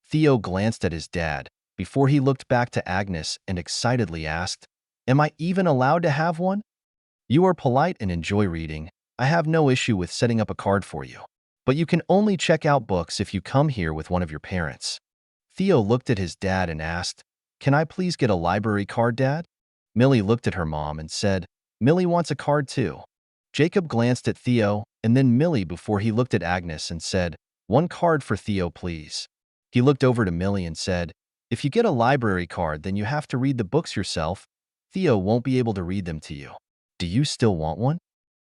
Theo glanced at his dad before he looked back to Agnes and excitedly asked, Am I even allowed to have one? You are polite and enjoy reading. I have no issue with setting up a card for you. But you can only check out books if you come here with one of your parents. Theo looked at his dad and asked, Can I please get a library card, Dad? Millie looked at her mom and said, Millie wants a card too. Jacob glanced at Theo and then Millie before he looked at Agnes and said, One card for Theo, please. He looked over to Millie and said, If you get a library card, then you have to read the books yourself. Theo won't be able to read them to you. Do you still want one?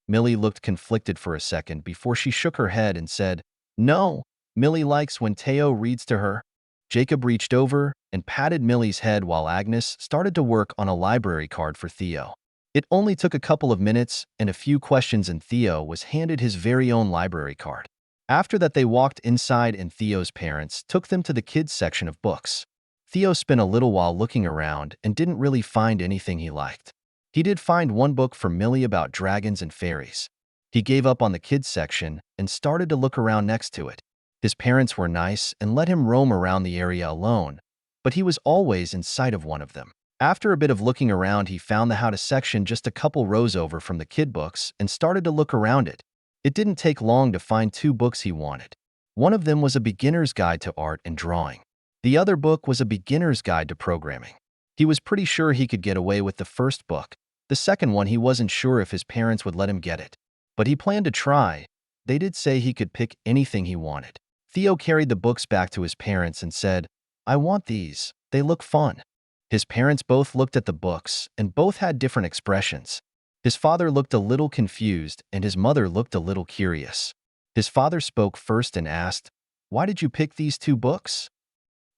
Millie looked conflicted for a second before she shook her head and said, No, Millie likes when Theo reads to her. Jacob reached over and patted Millie's head while Agnes started to work on a library card for Theo. It only took a couple of minutes and a few questions and Theo was handed his very own library card. After that, they walked inside and Theo's parents took them to the kids section of books. Theo spent a little while looking around and didn't really find anything he liked. He did find one book for Millie about dragons and fairies. He gave up on the kids section and started to look around next to it. His parents were nice and let him roam around the area alone, but he was always in sight of one of them. After a bit of looking around, he found the how-to section just a couple rows over from the kid books and started to look around it. It didn't take long to find two books he wanted. One of them was a beginner's guide to art and drawing. The other book was a beginner's guide to programming. He was pretty sure he could get away with the first book. The second one, he wasn't sure if his parents would let him get it. But he planned to try. They did say he could pick anything he wanted. Theo carried the books back to his parents and said, I want these. They look fun. His parents both looked at the books and both had different expressions. His father looked a little confused and his mother looked a little curious. His father spoke first and asked, Why did you pick these two books?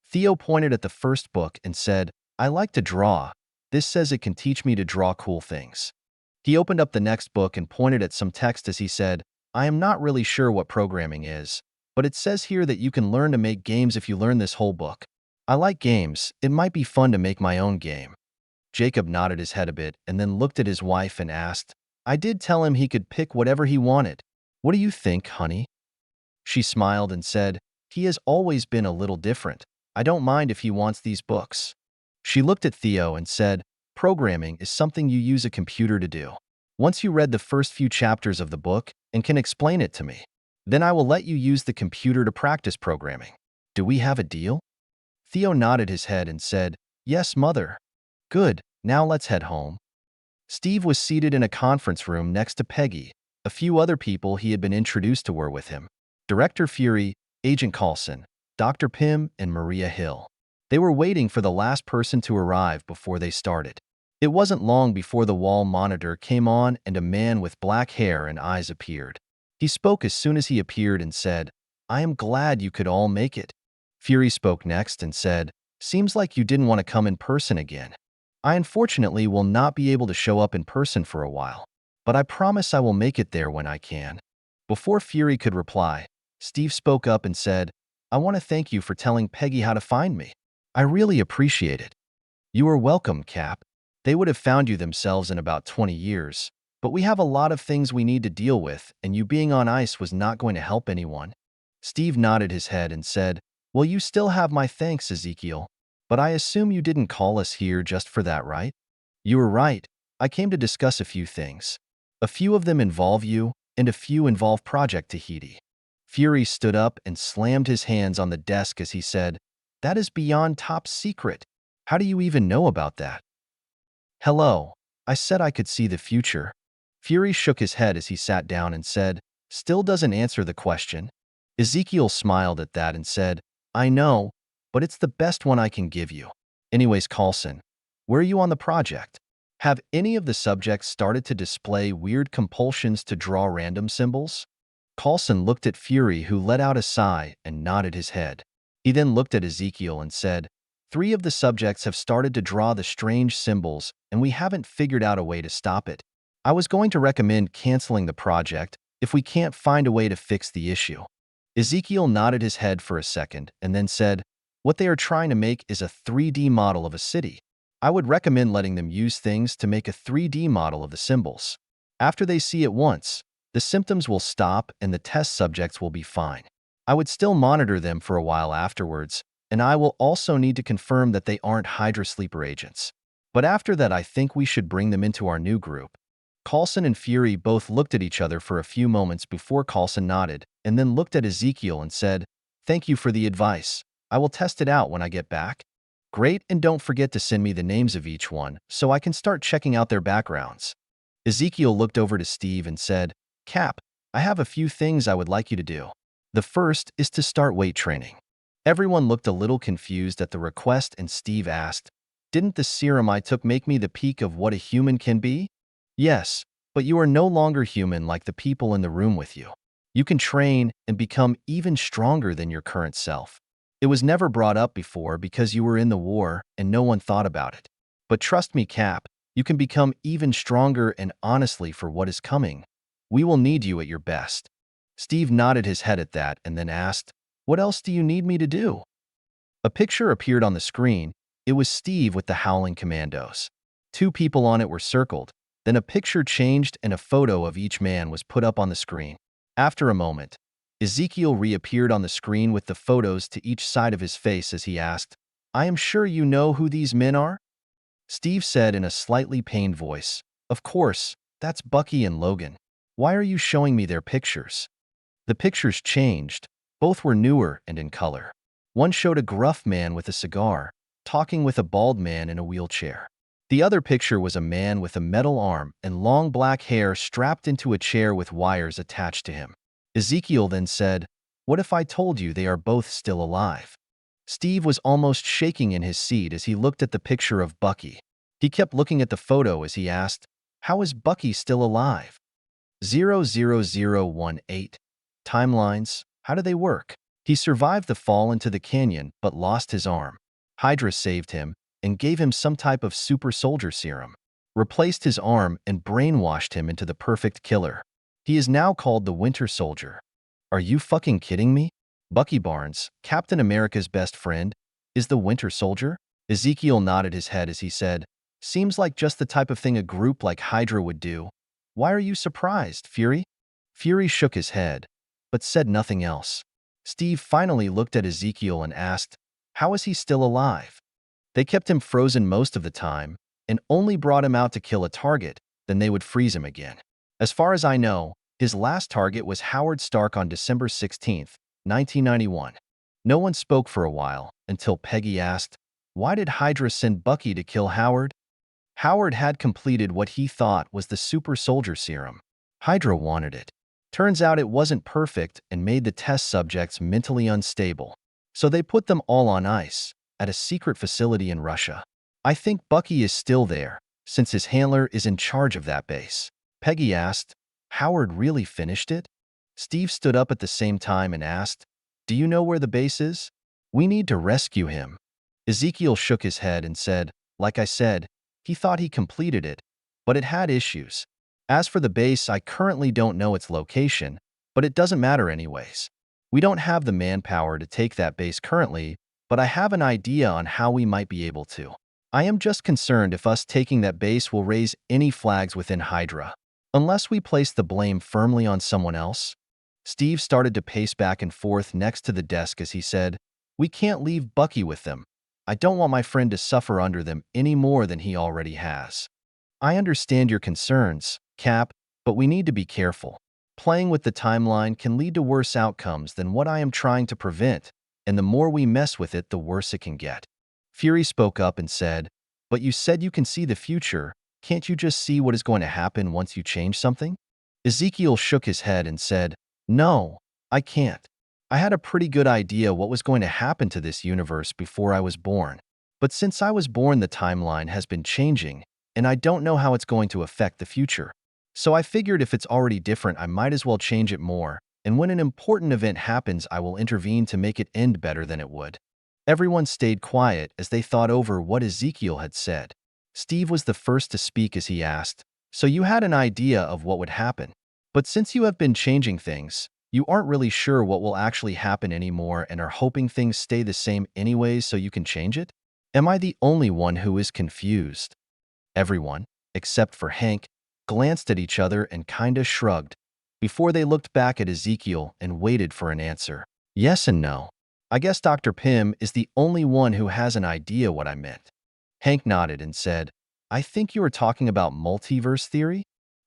Theo pointed at the first book and said, I like to draw. This says it can teach me to draw cool things. He opened up the next book and pointed at some text as he said, I am not really sure what programming is, but it says here that you can learn to make games if you learn this whole book. I like games. It might be fun to make my own game. Jacob nodded his head a bit and then looked at his wife and asked, I did tell him he could pick whatever he wanted. What do you think, honey? She smiled and said, He has always been a little different. I don't mind if he wants these books. She looked at Theo and said, Programming is something you use a computer to do. Once you read the first few chapters of the book and can explain it to me, then I will let you use the computer to practice programming. Do we have a deal? Theo nodded his head and said, Yes, mother. Good, now let's head home. Steve was seated in a conference room next to Peggy. A few other people he had been introduced to were with him. Director Fury, Agent Coulson, Dr. Pym, and Maria Hill. They were waiting for the last person to arrive before they started. It wasn't long before the wall monitor came on and a man with black hair and eyes appeared. He spoke as soon as he appeared and said, "I am glad you could all make it." Fury spoke next and said, "Seems like you didn't want to come in person again. I unfortunately will not be able to show up in person for a while, but I promise I will make it there when I can." Before Fury could reply, Steve spoke up and said, "I want to thank you for telling Peggy how to find me. I really appreciate it." "You are welcome, Cap. They would have found you themselves in about 20 years, but we have a lot of things we need to deal with, and you being on ice was not going to help anyone." Steve nodded his head and said, "Well, you still have my thanks, Ezekiel. But I assume you didn't call us here just for that, right?" "You were right. I came to discuss a few things. A few of them involve you, and a few involve Project Tahiti." Fury stood up and slammed his hands on the desk as he said, "That is beyond top secret. How do you even know about that?" "Hello. I said I could see the future." Fury shook his head as he sat down and said, "Still doesn't answer the question." Ezekiel smiled at that and said, "I know, but it's the best one I can give you. Anyways, Coulson, where are you on the project? Have any of the subjects started to display weird compulsions to draw random symbols?" Coulson looked at Fury, who let out a sigh and nodded his head. He then looked at Ezekiel and said, "3 of the subjects have started to draw the strange symbols, and we haven't figured out a way to stop it. I was going to recommend canceling the project if we can't find a way to fix the issue." Ezekiel nodded his head for a second and then said, "What they are trying to make is a 3D model of a city. I would recommend letting them use things to make a 3D model of the symbols. After they see it once, the symptoms will stop and the test subjects will be fine. I would still monitor them for a while afterwards, and I will also need to confirm that they aren't Hydra sleeper agents. But after that, I think we should bring them into our new group." Coulson and Fury both looked at each other for a few moments before Coulson nodded and then looked at Ezekiel and said, "Thank you for the advice. I will test it out when I get back." "Great, and don't forget to send me the names of each one so I can start checking out their backgrounds." Ezekiel looked over to Steve and said, "Cap, I have a few things I would like you to do. The first is to start weight training." Everyone looked a little confused at the request, and Steve asked, "Didn't the serum I took make me the peak of what a human can be?" "Yes, but you are no longer human like the people in the room with you. You can train and become even stronger than your current self. It was never brought up before because you were in the war and no one thought about it. But trust me, Cap, you can become even stronger, and honestly, for what is coming, we will need you at your best." Steve nodded his head at that and then asked, "What else do you need me to do?" A picture appeared on the screen. It was Steve with the Howling Commandos. 2 people on it were circled. Then a picture changed and a photo of each man was put up on the screen. After a moment, Ezekiel reappeared on the screen with the photos to each side of his face as he asked, "I am sure you know who these men are?" Steve said in a slightly pained voice, "Of course, that's Bucky and Logan. Why are you showing me their pictures?" The pictures changed. Both were newer and in color. One showed a gruff man with a cigar, talking with a bald man in a wheelchair. The other picture was a man with a metal arm and long black hair strapped into a chair with wires attached to him. Ezekiel then said, "What if I told you they are both still alive?" Steve was almost shaking in his seat as he looked at the picture of Bucky. He kept looking at the photo as he asked, "How is Bucky still alive?" 00018. Timelines, how do they work? He survived the fall into the canyon but lost his arm. Hydra saved him and gave him some type of super soldier serum, replaced his arm, and brainwashed him into the perfect killer. He is now called the Winter Soldier. Are you fucking kidding me? Bucky Barnes, Captain America's best friend, is the Winter Soldier? Ezekiel nodded his head as he said, "Seems like just the type of thing a group like Hydra would do. Why are you surprised, Fury?" Fury shook his head, but said nothing else. Steve finally looked at Ezekiel and asked, "How is he still alive?" "They kept him frozen most of the time and only brought him out to kill a target, then they would freeze him again. As far as I know, his last target was Howard Stark on December 16, 1991. No one spoke for a while until Peggy asked, "Why did Hydra send Bucky to kill Howard?" Howard had completed what he thought was the super soldier serum. Hydra wanted it. Turns out it wasn't perfect and made the test subjects mentally unstable. So they put them all on ice, at a secret facility in Russia. I think Bucky is still there, since his handler is in charge of that base. Peggy asked, Howard really finished it? Steve stood up at the same time and asked, Do you know where the base is? We need to rescue him. Ezekiel shook his head and said, Like I said, he thought he completed it, but it had issues. As for the base, I currently don't know its location, but it doesn't matter anyways. We don't have the manpower to take that base currently, but I have an idea on how we might be able to. I am just concerned if us taking that base will raise any flags within Hydra. Unless we place the blame firmly on someone else. Steve started to pace back and forth next to the desk as he said, We can't leave Bucky with them. I don't want my friend to suffer under them any more than he already has. I understand your concerns, Cap, but we need to be careful. Playing with the timeline can lead to worse outcomes than what I am trying to prevent, and the more we mess with it, the worse it can get. Fury spoke up and said, But you said you can see the future. Can't you just see what is going to happen once you change something? Ezekiel shook his head and said, No, I can't. I had a pretty good idea what was going to happen to this universe before I was born. But since I was born, the timeline has been changing, and I don't know how it's going to affect the future. So I figured if it's already different, I might as well change it more, and when an important event happens, I will intervene to make it end better than it would. Everyone stayed quiet as they thought over what Ezekiel had said. Steve was the first to speak as he asked, So you had an idea of what would happen. But since you have been changing things, you aren't really sure what will actually happen anymore and are hoping things stay the same anyways so you can change it? Am I the only one who is confused? Everyone, except for Hank, glanced at each other and kinda shrugged, before they looked back at Ezekiel and waited for an answer. Yes and no. I guess Dr. Pym is the only one who has an idea what I meant. Hank nodded and said, I think you are talking about multiverse theory?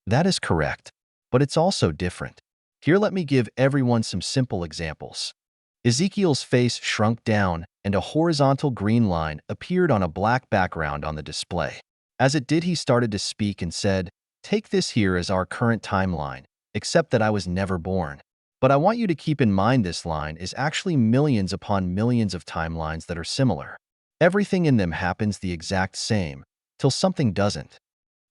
That is correct, but it's also different. Here, let me give everyone some simple examples. Ezekiel's face shrunk down, and a horizontal green line appeared on a black background on the display. As it did, he started to speak and said, Take this here as our current timeline, except that I was never born. But I want you to keep in mind this line is actually millions upon millions of timelines that are similar. Everything in them happens the exact same, till something doesn't.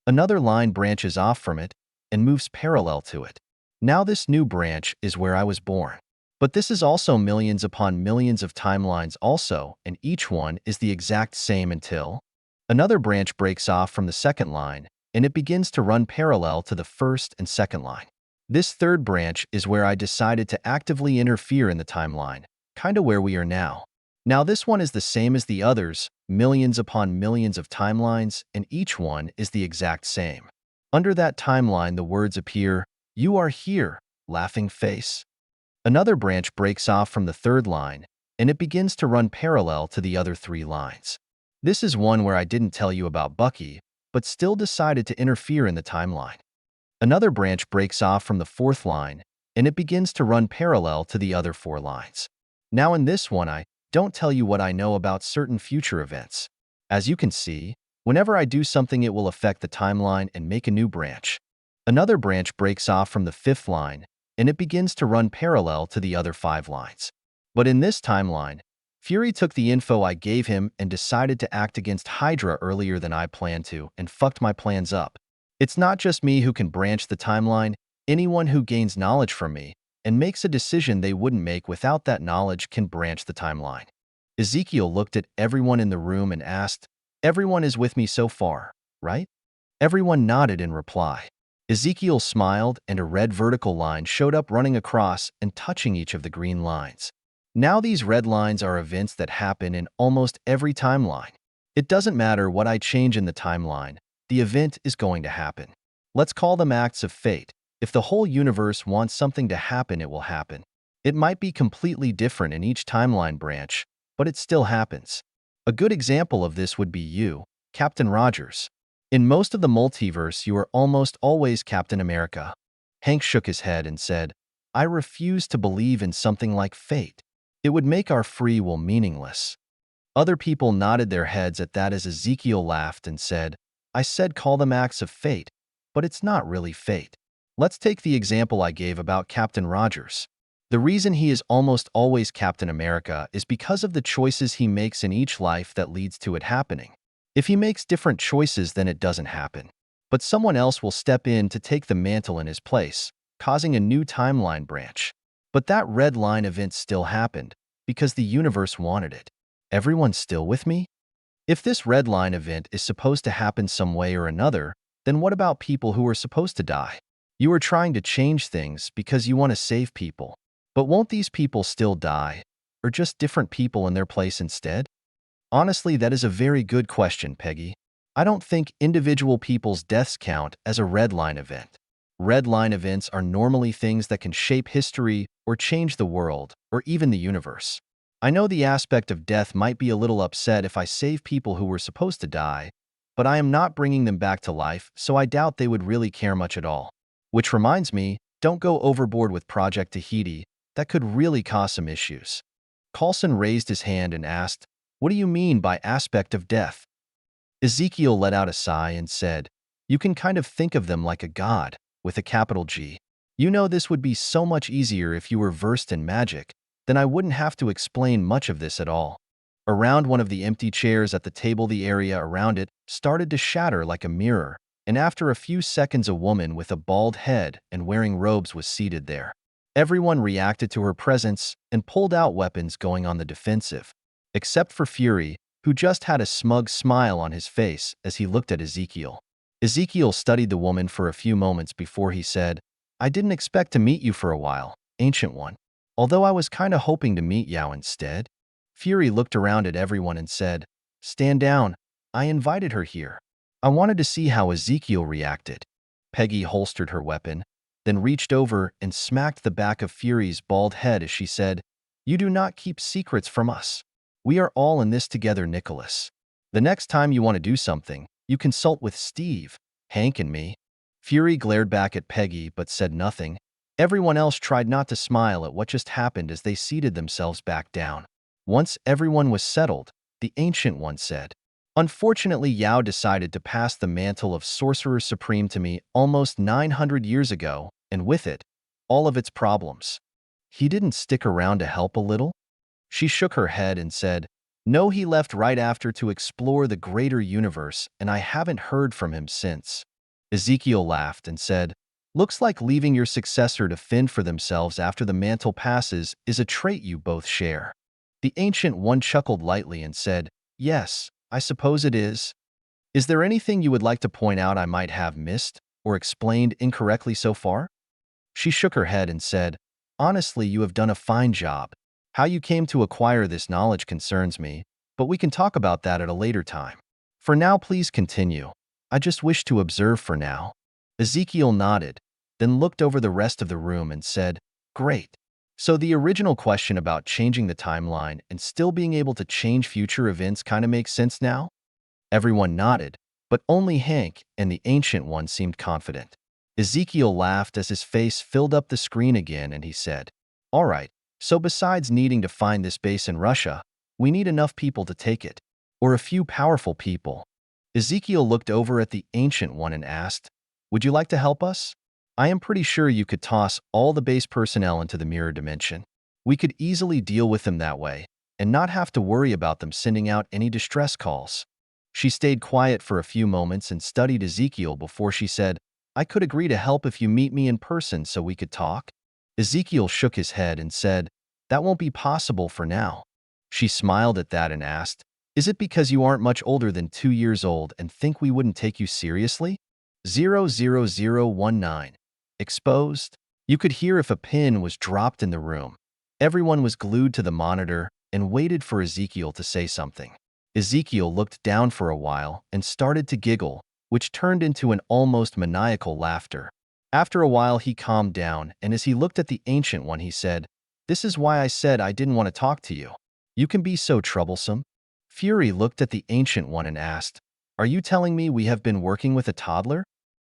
Another line branches off from it and moves parallel to it. Now this new branch is where I was born. But this is also millions upon millions of timelines also, and each one is the exact same until another branch breaks off from the second line, and it begins to run parallel to the first and second line. This third branch is where I decided to actively interfere in the timeline, kinda where we are now. Now this one is the same as the others, millions upon millions of timelines, and each one is the exact same. Under that timeline, the words appear, You are here, laughing face. Another branch breaks off from the third line, and it begins to run parallel to the other three lines. This is one where I didn't tell you about Bucky, but still decided to interfere in the timeline. Another branch breaks off from the fourth line, and it begins to run parallel to the other four lines. Now in this one, I don't tell you what I know about certain future events. As you can see, whenever I do something, it will affect the timeline and make a new branch. Another branch breaks off from the fifth line, and it begins to run parallel to the other five lines. But in this timeline, Fury took the info I gave him and decided to act against Hydra earlier than I planned to and fucked my plans up. It's not just me who can branch the timeline. Anyone who gains knowledge from me and makes a decision they wouldn't make without that knowledge can branch the timeline. Ezekiel looked at everyone in the room and asked, Everyone is with me so far, right? Everyone nodded in reply. Ezekiel smiled, and a red vertical line showed up running across and touching each of the green lines. Now these red lines are events that happen in almost every timeline. It doesn't matter what I change in the timeline, the event is going to happen. Let's call them acts of fate. If the whole universe wants something to happen, it will happen. It might be completely different in each timeline branch, but it still happens. A good example of this would be you, Captain Rogers. In most of the multiverse, you are almost always Captain America. Hank shook his head and said, I refuse to believe in something like fate. It would make our free will meaningless. Other people nodded their heads at that as Ezekiel laughed and said, I said call them acts of fate, but it's not really fate. Let's take the example I gave about Captain Rogers. The reason he is almost always Captain America is because of the choices he makes in each life that leads to it happening. If he makes different choices, then it doesn't happen. But someone else will step in to take the mantle in his place, causing a new timeline branch. But that red line event still happened, because the universe wanted it. Everyone still with me? If this red line event is supposed to happen some way or another, then what about people who are supposed to die? You are trying to change things because you want to save people. But won't these people still die, or just different people in their place instead? Honestly, that is a very good question, Peggy. I don't think individual people's deaths count as a red line event. Red line events are normally things that can shape history or change the world or even the universe. I know the aspect of death might be a little upset if I save people who were supposed to die, but I am not bringing them back to life, so I doubt they would really care much at all. Which reminds me, don't go overboard with Project Tahiti. That could really cause some issues. Coulson raised his hand and asked, "What do you mean by aspect of death?" Ezekiel let out a sigh and said, "You can kind of think of them like a god, with a capital G. You know, this would be so much easier if you were versed in magic, then I wouldn't have to explain much of this at all." Around one of the empty chairs at the table, the area around it started to shatter like a mirror, and after a few seconds a woman with a bald head and wearing robes was seated there. Everyone reacted to her presence and pulled out weapons, going on the defensive, except for Fury, who just had a smug smile on his face as he looked at Ezekiel. Ezekiel studied the woman for a few moments before he said, "I didn't expect to meet you for a while, Ancient One. Although I was kinda hoping to meet Yao instead." Fury looked around at everyone and said, "Stand down. I invited her here. I wanted to see how Ezekiel reacted." Peggy holstered her weapon, then reached over and smacked the back of Fury's bald head as she said, "You do not keep secrets from us. We are all in this together, Nicholas. The next time you want to do something, you consult with Steve, Hank, and me." Fury glared back at Peggy but said nothing. Everyone else tried not to smile at what just happened as they seated themselves back down. Once everyone was settled, the Ancient One said, "Unfortunately, Yao decided to pass the mantle of Sorcerer Supreme to me almost 900 years ago, and with it, all of its problems. He didn't stick around to help a little?" She shook her head and said, "No, he left right after to explore the greater universe, and I haven't heard from him since." Ezekiel laughed and said, "Looks like leaving your successor to fend for themselves after the mantle passes is a trait you both share." The Ancient One chuckled lightly and said, "Yes, I suppose it is. Is there anything you would like to point out I might have missed or explained incorrectly so far?" She shook her head and said, "Honestly, you have done a fine job. How you came to acquire this knowledge concerns me, but we can talk about that at a later time. For now, please continue. I just wish to observe for now." Ezekiel nodded, then looked over the rest of the room and said, "Great. So the original question about changing the timeline and still being able to change future events kind of makes sense now?" Everyone nodded, but only Hank and the Ancient One seemed confident. Ezekiel laughed as his face filled up the screen again and he said, "All right, so besides needing to find this base in Russia, we need enough people to take it, or a few powerful people." Ezekiel looked over at the Ancient One and asked, "Would you like to help us? I am pretty sure you could toss all the base personnel into the mirror dimension. We could easily deal with them that way, and not have to worry about them sending out any distress calls." She stayed quiet for a few moments and studied Ezekiel before she said, "I could agree to help if you meet me in person so we could talk." Ezekiel shook his head and said, "That won't be possible for now." She smiled at that and asked, "Is it because you aren't much older than 2 years old and think we wouldn't take you seriously?" 00019. Exposed? You could hear if a pin was dropped in the room. Everyone was glued to the monitor and waited for Ezekiel to say something. Ezekiel looked down for a while and started to giggle, which turned into an almost maniacal laughter. After a while, he calmed down, and as he looked at the Ancient One, he said, "This is why I said I didn't want to talk to you. You can be so troublesome." Fury looked at the Ancient One and asked, "Are you telling me we have been working with a toddler?"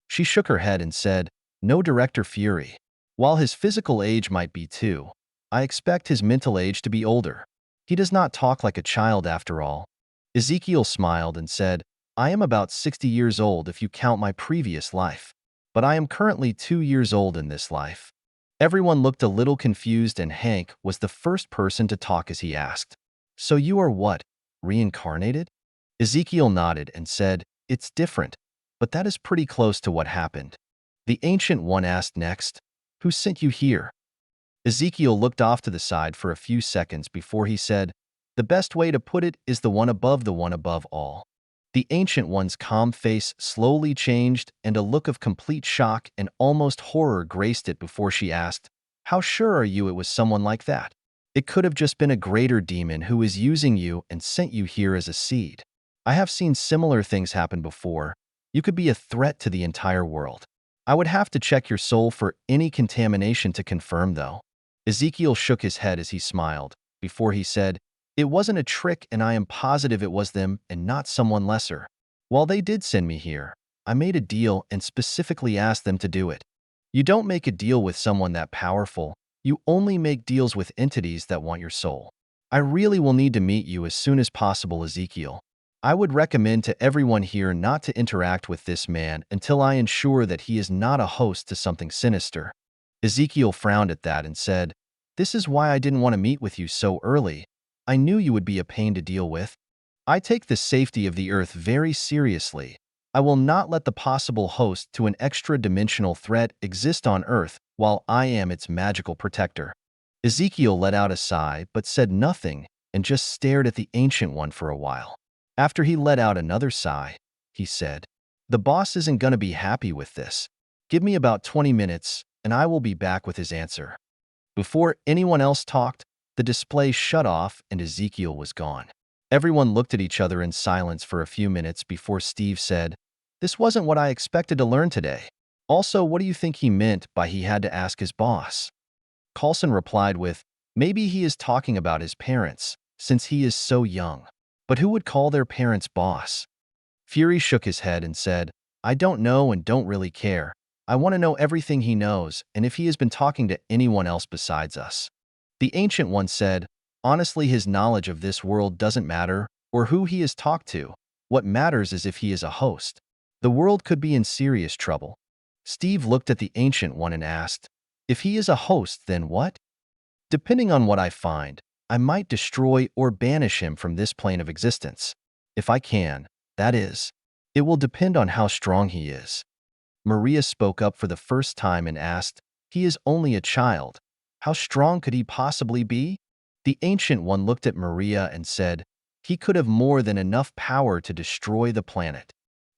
She shook her head and said, "No, Director Fury. While his physical age might be 2, I expect his mental age to be older. He does not talk like a child after all." Ezekiel smiled and said, I am about 60 years old if you count my previous life. But I am currently 2 years old in this life. Everyone looked a little confused and Hank was the first person to talk as he asked, "So you are what, reincarnated?" Ezekiel nodded and said, "It's different, but that is pretty close to what happened." The Ancient One asked next, "Who sent you here?" Ezekiel looked off to the side for a few seconds before he said, "The best way to put it is the one above all." The Ancient One's calm face slowly changed and a look of complete shock and almost horror graced it before she asked, "How sure are you it was someone like that? It could have just been a greater demon who is using you and sent you here as a seed. I have seen similar things happen before. You could be a threat to the entire world. I would have to check your soul for any contamination to confirm, though." Ezekiel shook his head as he smiled, before he said, "It wasn't a trick and I am positive it was them and not someone lesser. While they did send me here, I made a deal and specifically asked them to do it. You don't make a deal with someone that powerful, you only make deals with entities that want your soul. I really will need to meet you as soon as possible, Ezekiel. I would recommend to everyone here not to interact with this man until I ensure that he is not a host to something sinister." Ezekiel frowned at that and said, "This is why I didn't want to meet with you so early. I knew you would be a pain to deal with. I take the safety of the Earth very seriously. I will not let the possible host to an extra-dimensional threat exist on Earth while I am its magical protector." Ezekiel let out a sigh but said nothing and just stared at the Ancient One for a while. After he let out another sigh, he said, "The boss isn't going to be happy with this. Give me about 20 minutes and I will be back with his answer." Before anyone else talked, the display shut off and Ezekiel was gone. Everyone looked at each other in silence for a few minutes before Steve said, "This wasn't what I expected to learn today. Also, what do you think he meant by he had to ask his boss?" Coulson replied with, "Maybe he is talking about his parents, since he is so young. But who would call their parents boss?" Fury shook his head and said, "I don't know and don't really care. I want to know everything he knows and if he has been talking to anyone else besides us." The Ancient One said, "Honestly, his knowledge of this world doesn't matter, or who he has talked to. What matters is if he is a host. The world could be in serious trouble." Steve looked at the Ancient One and asked, "If he is a host, then what?" "Depending on what I find, I might destroy or banish him from this plane of existence. If I can, that is. It will depend on how strong he is." Maria spoke up for the first time and asked, "He is only a child. How strong could he possibly be?" The Ancient One looked at Maria and said, "He could have more than enough power to destroy the planet."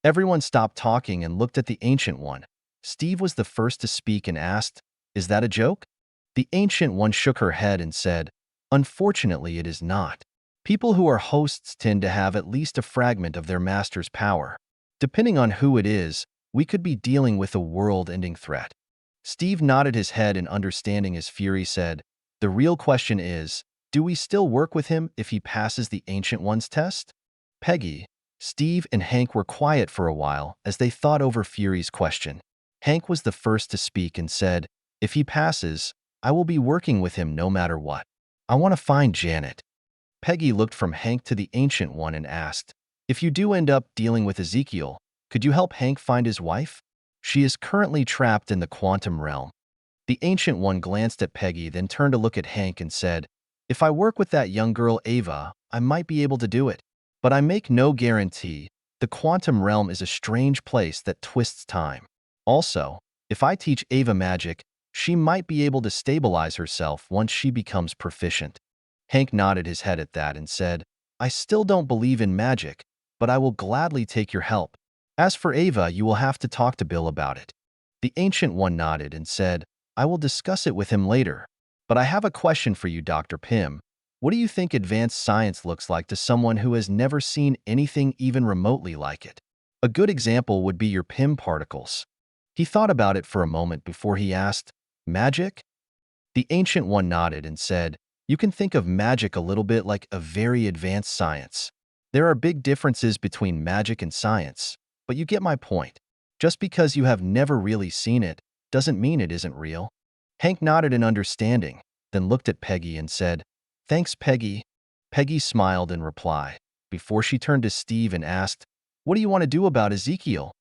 Everyone stopped talking and looked at the Ancient One. Steve was the first to speak and asked, "Is that a joke?" The Ancient One shook her head and said, "Unfortunately, it is not. People who are hosts tend to have at least a fragment of their master's power. Depending on who it is, we could be dealing with a world-ending threat." Steve nodded his head in understanding as Fury said, "The real question is, do we still work with him if he passes the Ancient One's test?" Peggy, Steve, and Hank were quiet for a while as they thought over Fury's question. Hank was the first to speak and said, "If he passes, I will be working with him no matter what. I want to find Janet." Peggy looked from Hank to the Ancient One and asked, "If you do end up dealing with Ezekiel, could you help Hank find his wife? She is currently trapped in the quantum realm." The Ancient One glanced at Peggy, then turned to look at Hank and said, "If I work with that young girl Ava, I might be able to do it. But I make no guarantee. The quantum realm is a strange place that twists time. Also, if I teach Ava magic, she might be able to stabilize herself once she becomes proficient." Hank nodded his head at that and said, "I still don't believe in magic, but I will gladly take your help. As for Ava, you will have to talk to Bill about it." The Ancient One nodded and said, "I will discuss it with him later. But I have a question for you, Dr. Pym. What do you think advanced science looks like to someone who has never seen anything even remotely like it? A good example would be your Pym particles." He thought about it for a moment before he asked, "Magic?" The Ancient One nodded and said, "You can think of magic a little bit like a very advanced science. There are big differences between magic and science, but you get my point. Just because you have never really seen it doesn't mean it isn't real." Hank nodded in understanding, then looked at Peggy and said, "Thanks, Peggy." Peggy smiled in reply, before she turned to Steve and asked, What do you want to do about Ezekiel?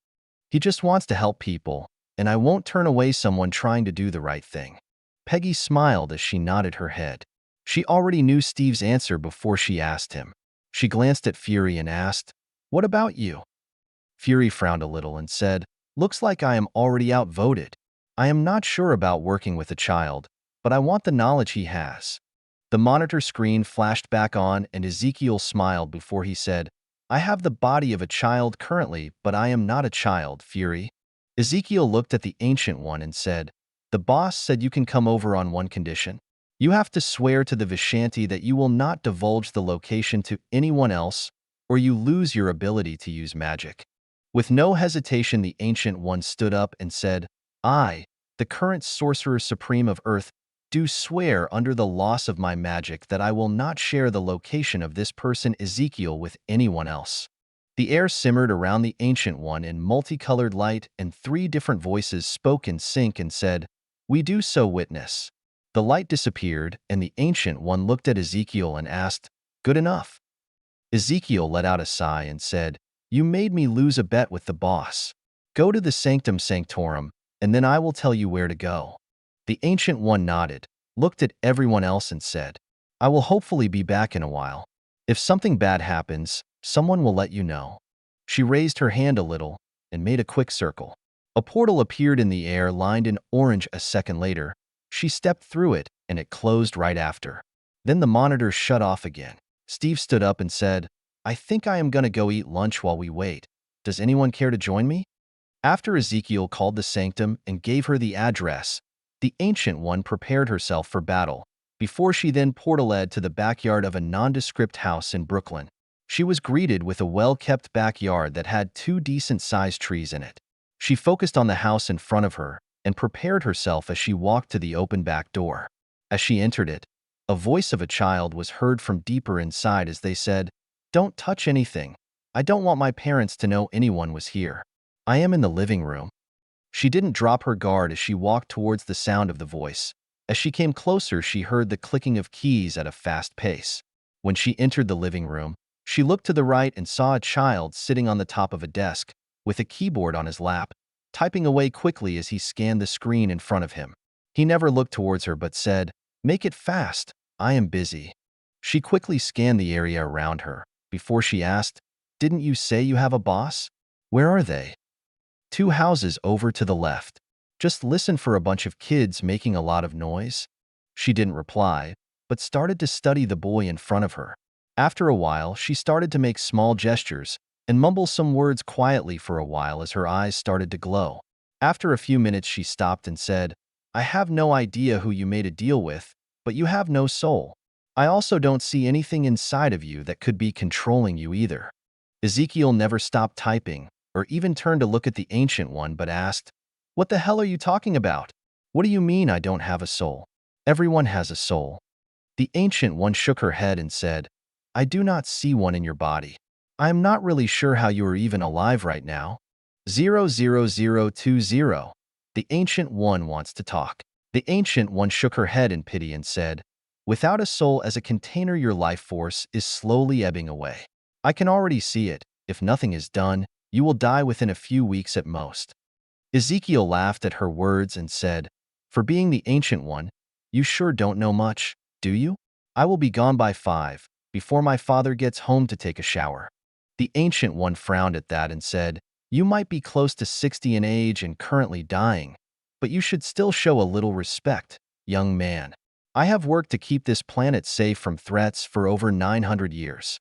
He just wants to help people, and I won't turn away someone trying to do the right thing. Peggy smiled as she nodded her head. She already knew Steve's answer before she asked him. She glanced at Fury and asked, "What about you?" Fury frowned a little and said, "Looks like I am already outvoted. I am not sure about working with a child, but I want the knowledge he has." The monitor screen flashed back on and Ezekiel smiled before he said, "I have the body of a child currently, but I am not a child, Fury." Ezekiel looked at the Ancient One and said, "The boss said you can come over on one condition. You have to swear to the Vishanti that you will not divulge the location to anyone else, or you lose your ability to use magic." With no hesitation, the Ancient One stood up and said, "I, the current Sorcerer Supreme of Earth, do swear under the loss of my magic that I will not share the location of this person Ezekiel with anyone else." The air simmered around the Ancient One in multicolored light, and 3 different voices spoke in sync and said, "We do so witness." The light disappeared, and the Ancient One looked at Ezekiel and asked, "Good enough?" Ezekiel let out a sigh and said, "You made me lose a bet with the boss. Go to the Sanctum Sanctorum, and then I will tell you where to go." The Ancient One nodded, looked at everyone else and said, "I will hopefully be back in a while. If something bad happens, someone will let you know." She raised her hand a little and made a quick circle. A portal appeared in the air lined in orange. A second later, she stepped through it and it closed right after. Then the monitor shut off again. Steve stood up and said, "I think I am going to go eat lunch while we wait. Does anyone care to join me?" After Ezekiel called the sanctum and gave her the address, the Ancient One prepared herself for battle, before she then portaled to the backyard of a nondescript house in Brooklyn. She was greeted with a well-kept backyard that had 2 decent-sized trees in it. She focused on the house in front of her and prepared herself as she walked to the open back door. As she entered it, a voice of a child was heard from deeper inside as they said, "Don't touch anything. I don't want my parents to know anyone was here. I am in the living room." She didn't drop her guard as she walked towards the sound of the voice. As she came closer, she heard the clicking of keys at a fast pace. When she entered the living room, she looked to the right and saw a child sitting on the top of a desk, with a keyboard on his lap, typing away quickly as he scanned the screen in front of him. He never looked towards her but said, "Make it fast. I am busy." She quickly scanned the area around her, before she asked, "Didn't you say you have a boss? Where are they?" 2 houses over to the left. Just listen for a bunch of kids making a lot of noise." She didn't reply, but started to study the boy in front of her. After a while, she started to make small gestures and mumble some words quietly for a while as her eyes started to glow. After a few minutes, she stopped and said, "I have no idea who you made a deal with, but you have no soul. I also don't see anything inside of you that could be controlling you either." Ezekiel never stopped typing, or even turned to look at the Ancient One, but asked, "What the hell are you talking about? What do you mean I don't have a soul? Everyone has a soul." The Ancient One shook her head and said, "I do not see one in your body. I am not really sure how you are even alive right now." 00020. The Ancient One wants to talk. The Ancient One shook her head in pity and said, "Without a soul as a container, your life force is slowly ebbing away. I can already see it. If nothing is done, you will die within a few weeks at most." Ezekiel laughed at her words and said, "For being the Ancient One, you sure don't know much, do you? I will be gone by 5, before my father gets home to take a shower." The Ancient One frowned at that and said, "You might be close to 60 in age and currently dying, but you should still show a little respect, young man. I have worked to keep this planet safe from threats for over 900 years.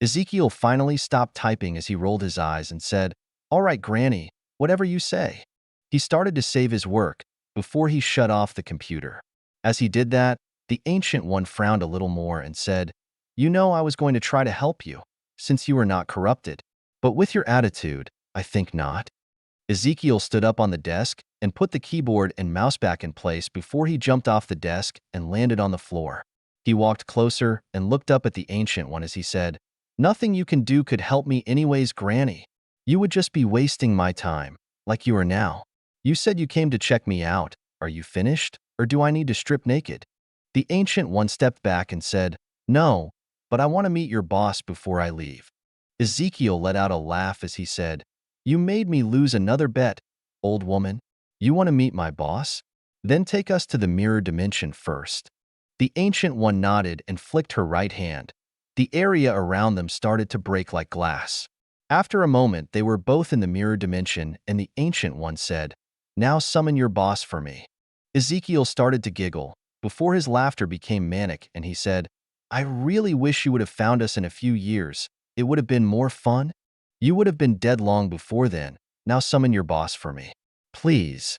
Ezekiel finally stopped typing as he rolled his eyes and said, "All right, Granny, whatever you say." He started to save his work before he shut off the computer. As he did that, the Ancient One frowned a little more and said, "You know I was going to try to help you, since you are not corrupted. But with your attitude, I think not." Ezekiel stood up on the desk and put the keyboard and mouse back in place before he jumped off the desk and landed on the floor. He walked closer and looked up at the Ancient One as he said, "Nothing you can do could help me anyways, Granny. You would just be wasting my time, like you are now. You said you came to check me out. Are you finished, or do I need to strip naked?" The Ancient One stepped back and said, "No, but I want to meet your boss before I leave." Ezekiel let out a laugh as he said, "You made me lose another bet, old woman. You want to meet my boss? Then take us to the mirror dimension first." The Ancient One nodded and flicked her right hand. The area around them started to break like glass. After a moment, they were both in the mirror dimension, and the Ancient One said, "Now summon your boss for me." Ezekiel started to giggle, before his laughter became manic, and he said, "I really wish you would have found us in a few years. It would have been more fun. You would have been dead long before then. Now summon your boss for me. Please."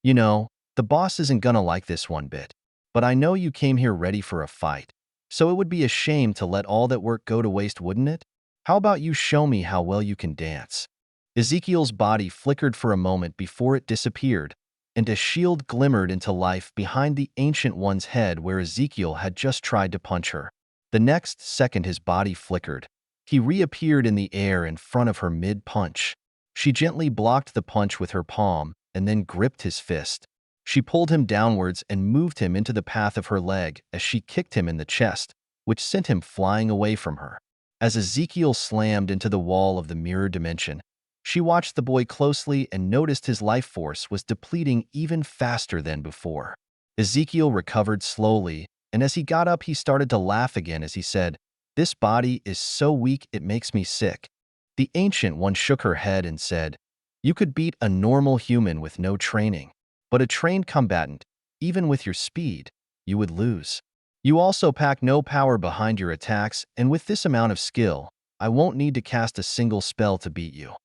You know, the boss isn't gonna like this one bit. But I know you came here ready for a fight. So it would be a shame to let all that work go to waste, wouldn't it? How about you show me how well you can dance? Ezekiel's body flickered for a moment before it disappeared, and a shield glimmered into life behind the Ancient One's head where Ezekiel had just tried to punch her. The next second his body flickered. He reappeared in the air in front of her mid-punch. She gently blocked the punch with her palm and then gripped his fist. She pulled him downwards and moved him into the path of her leg as she kicked him in the chest, which sent him flying away from her. As Ezekiel slammed into the wall of the mirror dimension, she watched the boy closely and noticed his life force was depleting even faster than before. Ezekiel recovered slowly, and as he got up he started to laugh again as he said, "This body is so weak it makes me sick." The Ancient One shook her head and said, "You could beat a normal human with no training. But a trained combatant, even with your speed, you would lose. You also pack no power behind your attacks, and with this amount of skill, I won't need to cast a single spell to beat you."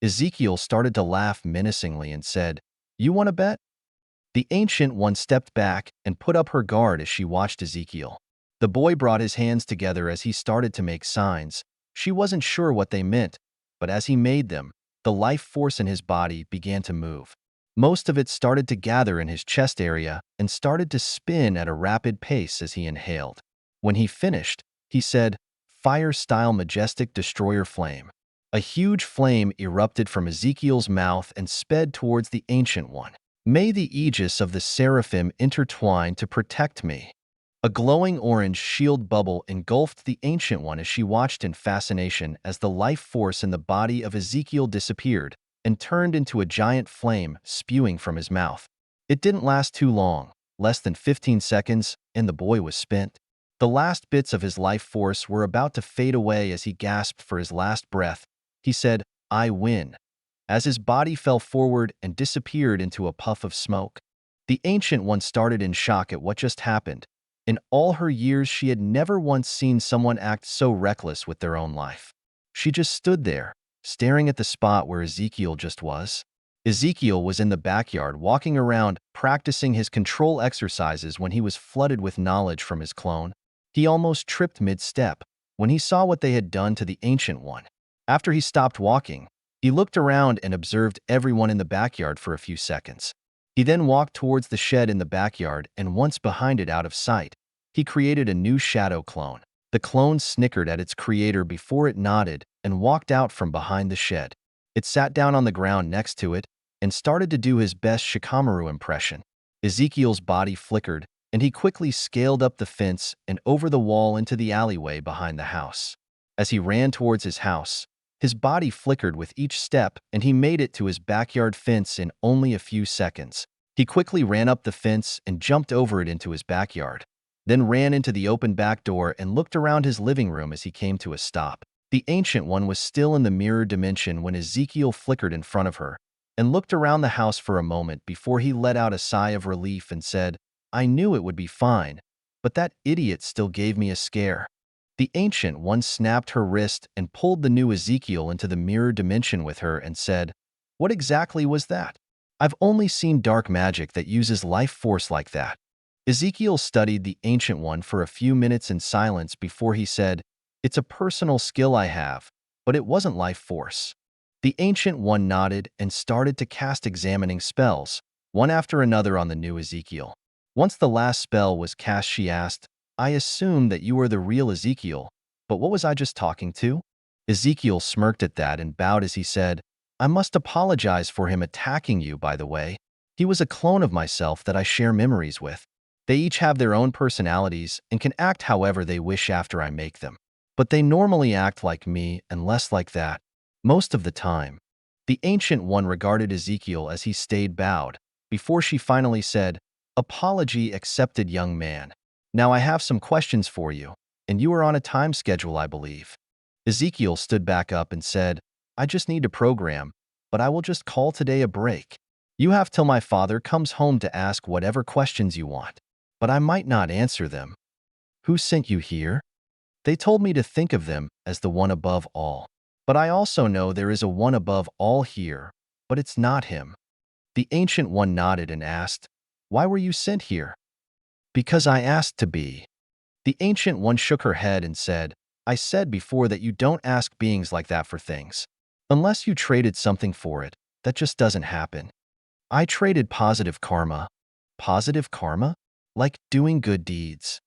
Ezekiel started to laugh menacingly and said, "You want to bet?" The Ancient One stepped back and put up her guard as she watched Ezekiel. The boy brought his hands together as he started to make signs. She wasn't sure what they meant, but as he made them, the life force in his body began to move. Most of it started to gather in his chest area and started to spin at a rapid pace as he inhaled. When he finished, he said, "Fire-style majestic destroyer flame." A huge flame erupted from Ezekiel's mouth and sped towards the Ancient One. "May the aegis of the seraphim intertwine to protect me." A glowing orange shield bubble engulfed the Ancient One as she watched in fascination as the life force in the body of Ezekiel disappeared and turned into a giant flame spewing from his mouth. It didn't last too long, less than 15 seconds, and the boy was spent. The last bits of his life force were about to fade away as he gasped for his last breath. He said, "I win," as his body fell forward and disappeared into a puff of smoke. The Ancient One started in shock at what just happened. In all her years, she had never once seen someone act so reckless with their own life. She just stood there, staring at the spot where Ezekiel just was. Ezekiel was in the backyard walking around, practicing his control exercises when he was flooded with knowledge from his clone. He almost tripped mid-step when he saw what they had done to the Ancient One. After he stopped walking, he looked around and observed everyone in the backyard for a few seconds. He then walked towards the shed in the backyard, and once behind it out of sight, he created a new shadow clone. The clone snickered at its creator before it nodded and walked out from behind the shed. It sat down on the ground next to it and started to do his best Shikamaru impression. Ezekiel's body flickered, and he quickly scaled up the fence and over the wall into the alleyway behind the house. As he ran towards his house, his body flickered with each step, and he made it to his backyard fence in only a few seconds. He quickly ran up the fence and jumped over it into his backyard, then ran into the open back door and looked around his living room as he came to a stop. The Ancient One was still in the mirror dimension when Ezekiel flickered in front of her and looked around the house for a moment before he let out a sigh of relief and said, "I knew it would be fine, but that idiot still gave me a scare." The Ancient One snapped her wrist and pulled the new Ezekiel into the mirror dimension with her and said, "What exactly was that? I've only seen dark magic that uses life force like that." Ezekiel studied the Ancient One for a few minutes in silence before he said, "It's a personal skill I have, but it wasn't life force." The Ancient One nodded and started to cast examining spells, one after another on the new Ezekiel. Once the last spell was cast, she asked, "I assume that you are the real Ezekiel, but what was I just talking to?" Ezekiel smirked at that and bowed as he said, "I must apologize for him attacking you, by the way. He was a clone of myself that I share memories with. They each have their own personalities and can act however they wish after I make them." but they normally act like me and less like that. Most of the time. The Ancient One regarded Ezekiel as he stayed bowed, before she finally said, "Apology accepted, young man. Now I have some questions for you, and you are on a time schedule, I believe." Ezekiel stood back up and said, "I just need to program, but I will just call today a break. You have till my father comes home to ask whatever questions you want, but I might not answer them." "Who sent you here?" "They told me to think of them as the one above all. But I also know there is a one above all here, but it's not him." The Ancient One nodded and asked, "Why were you sent here?" "Because I asked to be." The Ancient One shook her head and said, "I said before that you don't ask beings like that for things. Unless you traded something for it, that just doesn't happen. I traded positive karma." "Positive karma?" "Like doing good deeds."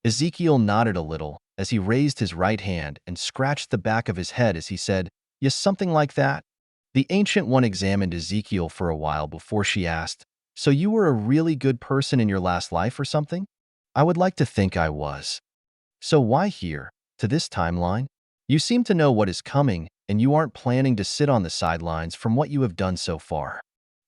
Ezekiel nodded a little as he raised his right hand and scratched the back of his head as he said, "Yes, something like that." The Ancient One examined Ezekiel for a while before she asked, "So you were a really good person in your last life or something?" "I would like to think I was." "So why here, to this timeline? You seem to know what is coming, and you aren't planning to sit on the sidelines from what you have done so far."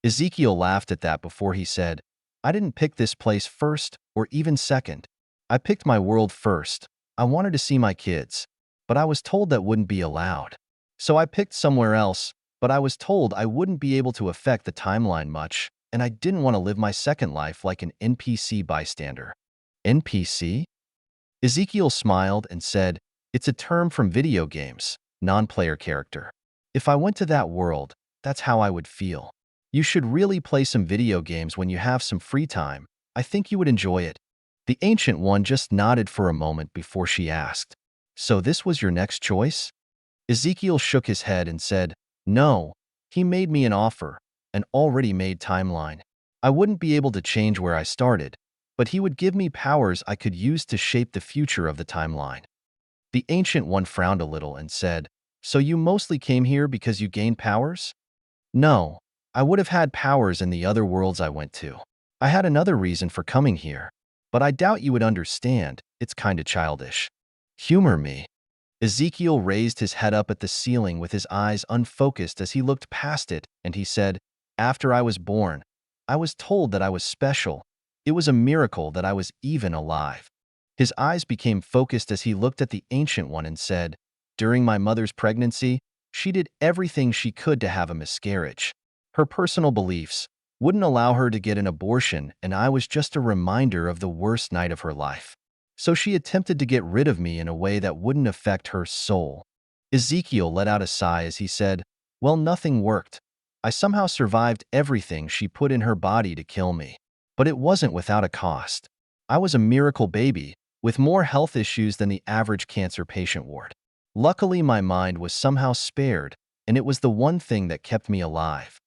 Ezekiel laughed at that before he said, "I didn't pick this place first or even second. I picked my world first. I wanted to see my kids, but I was told that wouldn't be allowed. So I picked somewhere else, but I was told I wouldn't be able to affect the timeline much, and I didn't want to live my second life like an NPC bystander." "NPC?" Ezekiel smiled and said, "It's a term from video games, non-player character. If I went to that world, that's how I would feel. You should really play some video games when you have some free time. I think you would enjoy it." The Ancient One just nodded for a moment before she asked, "So this was your next choice?" Ezekiel shook his head and said, "No, he made me an offer, an already made timeline. I wouldn't be able to change where I started, but he would give me powers I could use to shape the future of the timeline." The Ancient One frowned a little and said, "So you mostly came here because you gained powers?" "No, I would have had powers in the other worlds I went to. I had another reason for coming here, but I doubt you would understand. It's kinda childish." "Humor me." Ezekiel raised his head up at the ceiling with his eyes unfocused as he looked past it, and he said, "After I was born, I was told that I was special. It was a miracle that I was even alive." His eyes became focused as he looked at the Ancient One and said, "During my mother's pregnancy, she did everything she could to have a miscarriage. Her personal beliefs wouldn't allow her to get an abortion, and I was just a reminder of the worst night of her life. So she attempted to get rid of me in a way that wouldn't affect her soul." Ezekiel let out a sigh as he said, "Well, nothing worked. I somehow survived everything she put in her body to kill me. But it wasn't without a cost. I was a miracle baby, with more health issues than the average cancer patient ward. Luckily, my mind was somehow spared, and it was the one thing that kept me alive."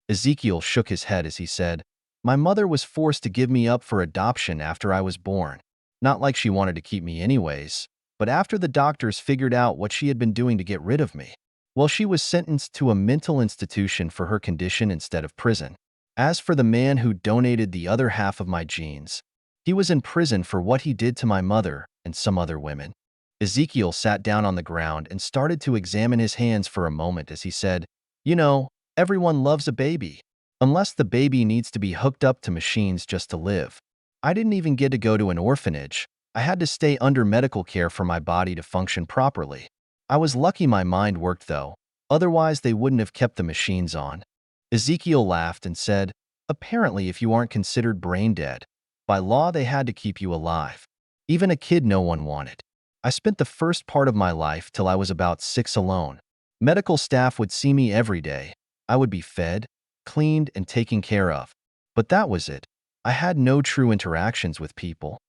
Ezekiel shook his head as he said, "My mother was forced to give me up for adoption after I was born. Not like she wanted to keep me anyways, but after the doctors figured out what she had been doing to get rid of me. Well, she was sentenced to a mental institution for her condition instead of prison. As for the man who donated the other half of my genes, he was in prison for what he did to my mother and some other women." Ezekiel sat down on the ground and started to examine his hands for a moment as he said, "You know, everyone loves a baby, unless the baby needs to be hooked up to machines just to live. I didn't even get to go to an orphanage. I had to stay under medical care for my body to function properly. I was lucky my mind worked though, otherwise they wouldn't have kept the machines on." Ezekiel laughed and said, "Apparently if you aren't considered brain dead, by law they had to keep you alive. Even a kid no one wanted. I spent the first part of my life till I was about 6 alone. Medical staff would see me every day. I would be fed, cleaned, and taken care of. But that was it. I had no true interactions with people."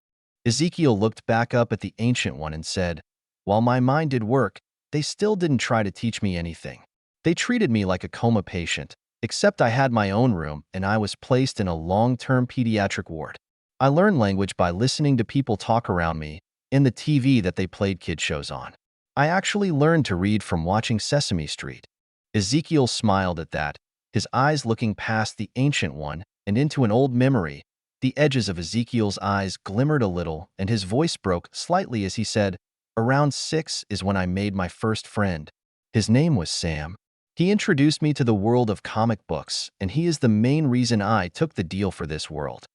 Ezekiel looked back up at the Ancient One and said, "While my mind did work, they still didn't try to teach me anything. They treated me like a coma patient, except I had my own room and I was placed in a long-term pediatric ward. I learned language by listening to people talk around me and the TV that they played kid shows on. I actually learned to read from watching Sesame Street." Ezekiel smiled at that, his eyes looking past the Ancient One and into an old memory. The edges of Ezekiel's eyes glimmered a little and his voice broke slightly as he said, Around 6 is when I made my first friend. His name was Sam. He introduced me to the world of comic books, and he is the main reason I took the deal for this world.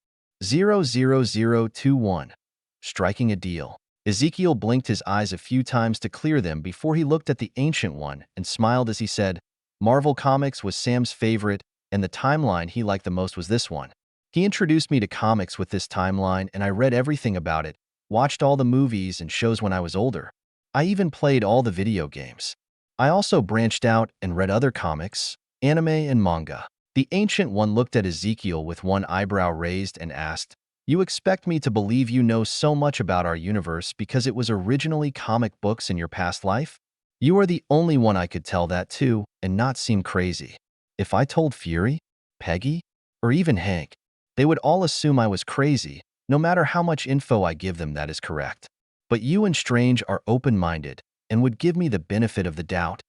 00021. Striking a deal. Ezekiel blinked his eyes a few times to clear them before he looked at the Ancient One and smiled as he said, Marvel Comics was Sam's favorite, and the timeline he liked the most was this one. He introduced me to comics with this timeline, and I read everything about it, watched all the movies and shows when I was older. I even played all the video games. I also branched out and read other comics, anime, and manga. The Ancient One looked at Ezekiel with one eyebrow raised and asked, You expect me to believe you know so much about our universe because it was originally comic books in your past life? You are the only one I could tell that to and not seem crazy. If I told Fury, Peggy, or even Hank, they would all assume I was crazy, no matter how much info I give them that is correct. But you and Strange are open-minded and would give me the benefit of the doubt.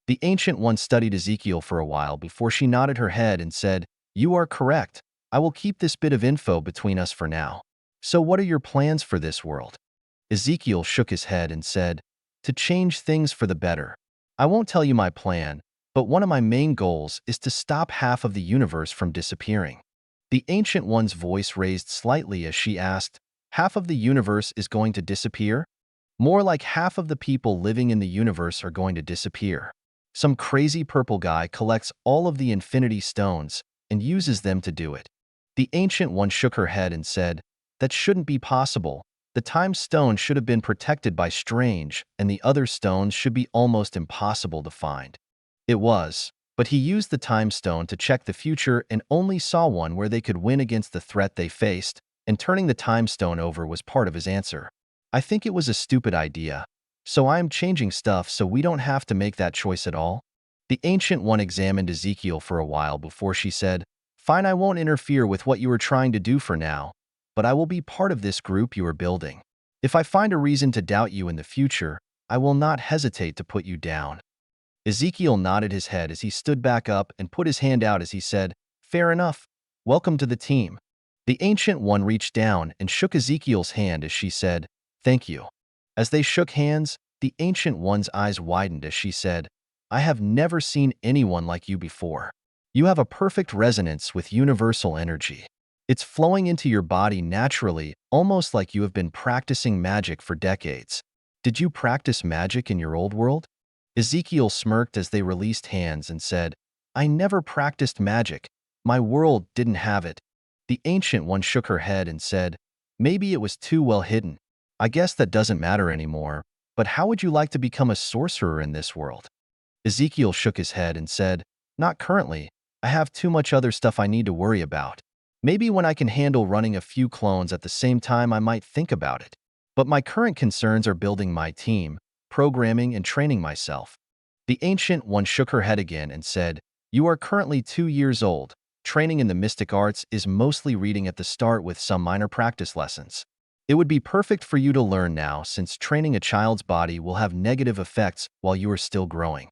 The Ancient One studied Ezekiel for a while before she nodded her head and said, You are correct. I will keep this bit of info between us for now. So what are your plans for this world? Ezekiel shook his head and said, To change things for the better. I won't tell you my plan, but one of my main goals is to stop half of the universe from disappearing. The Ancient One's voice raised slightly as she asked, Half of the universe is going to disappear? More like half of the people living in the universe are going to disappear. Some crazy purple guy collects all of the Infinity Stones and uses them to do it. The Ancient One shook her head and said, That shouldn't be possible. The Time Stone should have been protected by Strange, and the other stones should be almost impossible to find. It was, but he used the Time Stone to check the future and only saw one where they could win against the threat they faced, and turning the Time Stone over was part of his answer. I think it was a stupid idea, so I am changing stuff so we don't have to make that choice at all. The Ancient One examined Ezekiel for a while before she said, Fine, I won't interfere with what you are trying to do for now, but I will be part of this group you are building. If I find a reason to doubt you in the future, I will not hesitate to put you down. Ezekiel nodded his head as he stood back up and put his hand out as he said, Fair enough. Welcome to the team. The Ancient One reached down and shook Ezekiel's hand as she said, Thank you. As they shook hands, the Ancient One's eyes widened as she said, I have never seen anyone like you before. You have a perfect resonance with universal energy. It's flowing into your body naturally, almost like you have been practicing magic for decades. Did you practice magic in your old world? Ezekiel smirked as they released hands and said, I never practiced magic. My world didn't have it. The Ancient One shook her head and said, Maybe it was too well hidden. I guess that doesn't matter anymore, but how would you like to become a sorcerer in this world? Ezekiel shook his head and said, Not currently. I have too much other stuff I need to worry about. Maybe when I can handle running a few clones at the same time I might think about it. But my current concerns are building my team, programming and training myself. The Ancient One shook her head again and said, You are currently 2 years old. Training in the mystic arts is mostly reading at the start with some minor practice lessons. It would be perfect for you to learn now since training a child's body will have negative effects while you are still growing.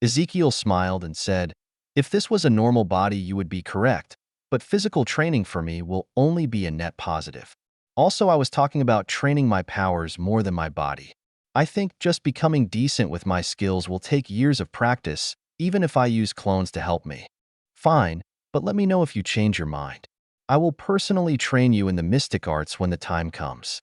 Ezekiel smiled and said, If this was a normal body you would be correct, but physical training for me will only be a net positive. Also, I was talking about training my powers more than my body. I think just becoming decent with my skills will take years of practice, even if I use clones to help me. Fine, but let me know if you change your mind. I will personally train you in the mystic arts when the time comes.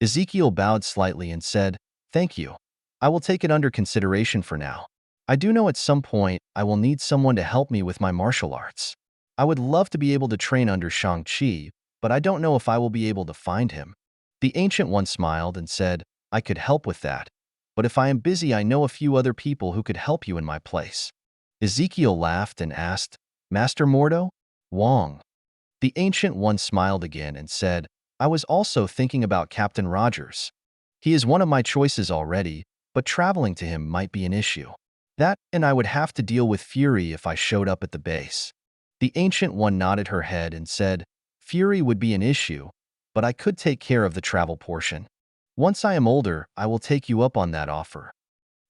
Ezekiel bowed slightly and said, Thank you. I will take it under consideration for now. I do know at some point I will need someone to help me with my martial arts. I would love to be able to train under Shang-Chi, but I don't know if I will be able to find him. The Ancient One smiled and said, I could help with that, but if I am busy I know a few other people who could help you in my place. Ezekiel laughed and asked, Master Mordo? Wong. The Ancient One smiled again and said, I was also thinking about Captain Rogers. He is one of my choices already, but traveling to him might be an issue. That, and I would have to deal with Fury if I showed up at the base. The Ancient One nodded her head and said, Fury would be an issue, but I could take care of the travel portion. Once I am older, I will take you up on that offer.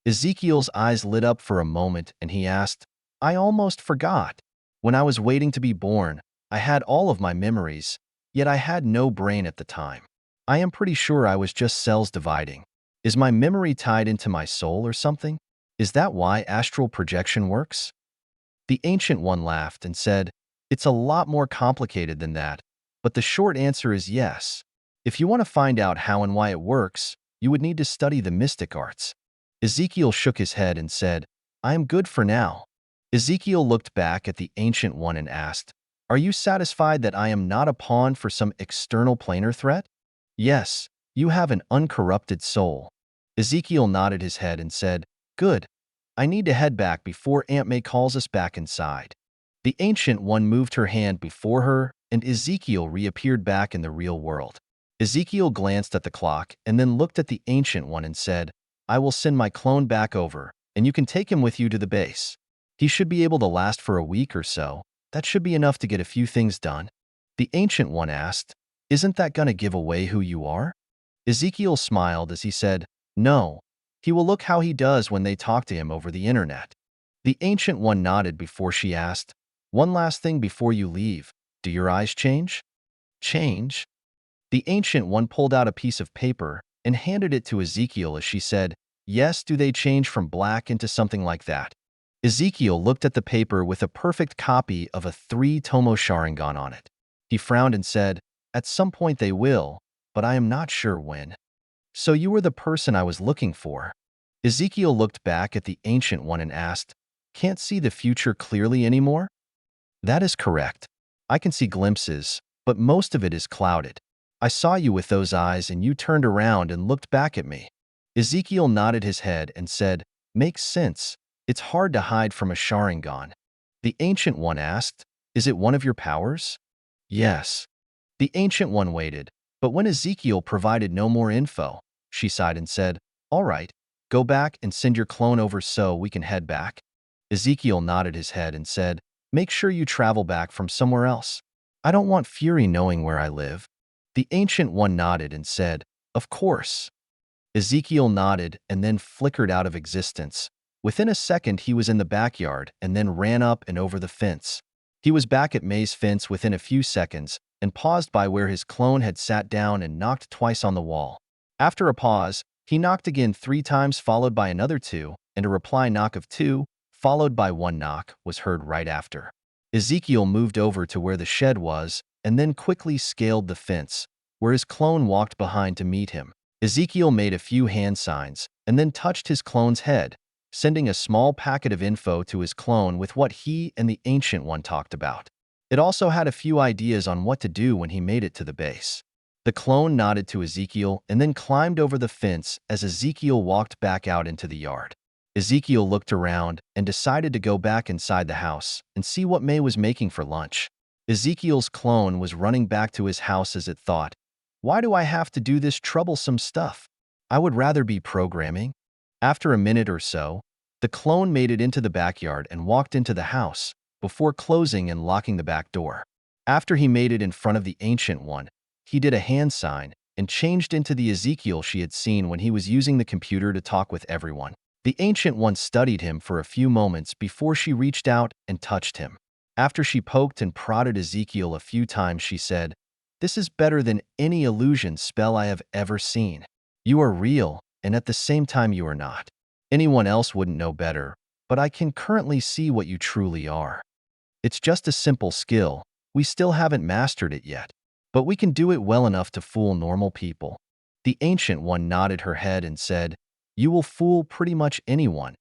Ezekiel's eyes lit up for a moment and he asked, I almost forgot. When I was waiting to be born, I had all of my memories, yet I had no brain at the time. I am pretty sure I was just cells dividing. Is my memory tied into my soul or something? Is that why astral projection works? The Ancient One laughed and said, "It's a lot more complicated than that, but the short answer is yes. If you want to find out how and why it works, you would need to study the mystic arts." Ezekiel shook his head and said, "I am good for now." Ezekiel looked back at the Ancient One and asked, "Are you satisfied that I am not a pawn for some external planar threat?" "Yes, you have an uncorrupted soul." Ezekiel nodded his head and said, "Good. I need to head back before Aunt May calls us back inside." The Ancient One moved her hand before her, and Ezekiel reappeared back in the real world. Ezekiel glanced at the clock and then looked at the Ancient One and said, "I will send my clone back over, and you can take him with you to the base. He should be able to last for a week or so. That should be enough to get a few things done." The Ancient One asked, "Isn't that going to give away who you are?" Ezekiel smiled as he said, "No. He will look how he does when they talk to him over the internet." The Ancient One nodded before she asked, "One last thing before you leave. Do your eyes change?" "Change?" The Ancient One pulled out a piece of paper and handed it to Ezekiel as she said, "Yes, do they change from black into something like that?" Ezekiel looked at the paper with a perfect copy of a 3-tomo Sharingan on it. He frowned and said, "At some point they will, but I am not sure when." "So you were the person I was looking for." Ezekiel looked back at the Ancient One and asked, "Can't see the future clearly anymore?" "That is correct. I can see glimpses, but most of it is clouded. I saw you with those eyes and you turned around and looked back at me." Ezekiel nodded his head and said, "Makes sense. It's hard to hide from a Sharingan." The Ancient One asked, "Is it one of your powers?" "Yes." The Ancient One waited, but when Ezekiel provided no more info, she sighed and said, "All right, go back and send your clone over so we can head back." Ezekiel nodded his head and said, "Make sure you travel back from somewhere else. I don't want Fury knowing where I live." The Ancient One nodded and said, "Of course." Ezekiel nodded and then flickered out of existence. Within a second, he was in the backyard and then ran up and over the fence. He was back at May's fence within a few seconds and paused by where his clone had sat down and knocked twice on the wall. After a pause, he knocked again 3 times, followed by another 2, and a reply knock of 2, followed by 1 knock, was heard right after. Ezekiel moved over to where the shed was and then quickly scaled the fence, where his clone walked behind to meet him. Ezekiel made a few hand signs and then touched his clone's head, sending a small packet of info to his clone with what he and the Ancient One talked about. It also had a few ideas on what to do when he made it to the base. The clone nodded to Ezekiel and then climbed over the fence as Ezekiel walked back out into the yard. Ezekiel looked around and decided to go back inside the house and see what May was making for lunch. Ezekiel's clone was running back to his house as it thought, "Why do I have to do this troublesome stuff? I would rather be programming." After a minute or so, the clone made it into the backyard and walked into the house before closing and locking the back door. After he made it in front of the Ancient One, he did a hand sign and changed into the Ezekiel she had seen when he was using the computer to talk with everyone. The Ancient One studied him for a few moments before she reached out and touched him. After she poked and prodded Ezekiel a few times, she said, "This is better than any illusion spell I have ever seen. You are real, and at the same time you are not. Anyone else wouldn't know better, but I can currently see what you truly are. It's just a simple skill. We still haven't mastered it yet, but we can do it well enough to fool normal people." The Ancient One nodded her head and said, "You will fool pretty much anyone,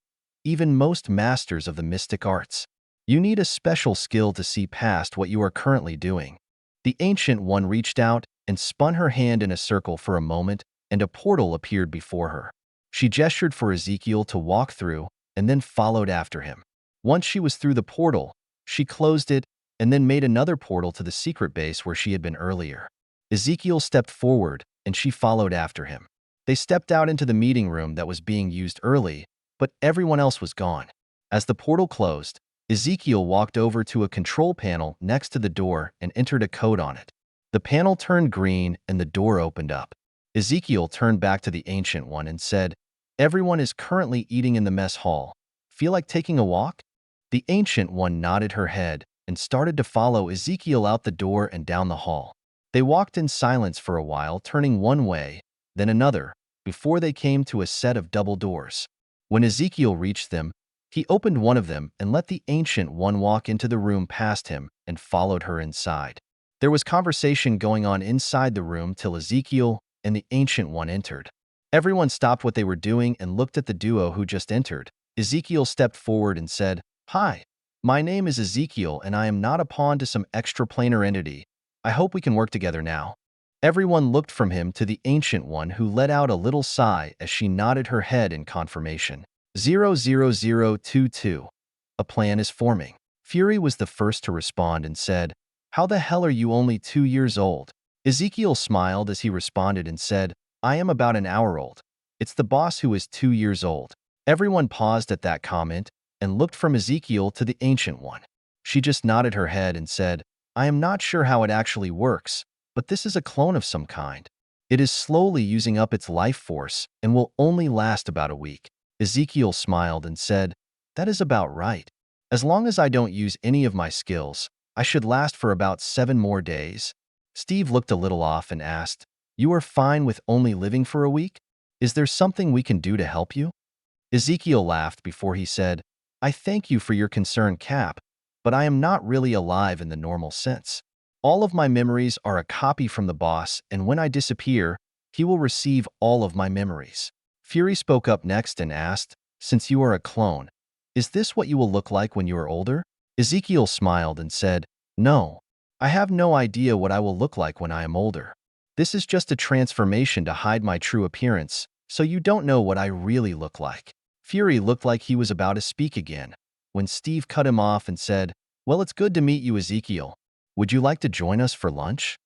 even most masters of the mystic arts. You need a special skill to see past what you are currently doing." The Ancient One reached out and spun her hand in a circle for a moment, and a portal appeared before her. She gestured for Ezekiel to walk through and then followed after him. Once she was through the portal, she closed it and then made another portal to the secret base where she had been earlier. Ezekiel stepped forward and she followed after him. They stepped out into the meeting room that was being used early, but everyone else was gone. As the portal closed, Ezekiel walked over to a control panel next to the door and entered a code on it. The panel turned green and the door opened up. Ezekiel turned back to the Ancient One and said, "Everyone is currently eating in the mess hall. Feel like taking a walk?" The Ancient One nodded her head and started to follow Ezekiel out the door and down the hall. They walked in silence for a while, turning one way, then another, before they came to a set of double doors. When Ezekiel reached them, he opened one of them and let the Ancient One walk into the room past him and followed her inside. There was conversation going on inside the room till Ezekiel and the Ancient One entered. Everyone stopped what they were doing and looked at the duo who just entered. Ezekiel stepped forward and said, "Hi, my name is Ezekiel and I am not a pawn to some extraplanar entity. I hope we can work together now." Everyone looked from him to the Ancient One, who let out a little sigh as she nodded her head in confirmation. 00022. A plan is forming. Fury was the first to respond and said, "How the hell are you only 2 years old?" Ezekiel smiled as he responded and said, "I am about an hour old. It's the boss who is 2 years old." Everyone paused at that comment and looked from Ezekiel to the Ancient One. She just nodded her head and said, "I am not sure how it actually works, but this is a clone of some kind. It is slowly using up its life force and will only last about a week." Ezekiel smiled and said, "That is about right. As long as I don't use any of my skills, I should last for about 7 more days." Steve looked a little off and asked, "You are fine with only living for a week? Is there something we can do to help you?" Ezekiel laughed before he said, "I thank you for your concern, Cap, but I am not really alive in the normal sense. All of my memories are a copy from the boss, and when I disappear, he will receive all of my memories." Fury spoke up next and asked, "Since you are a clone, is this what you will look like when you are older?" Ezekiel smiled and said, "No, I have no idea what I will look like when I am older. This is just a transformation to hide my true appearance, so you don't know what I really look like." Fury looked like he was about to speak again, when Steve cut him off and said, "Well, it's good to meet you, Ezekiel. Would you like to join us for lunch?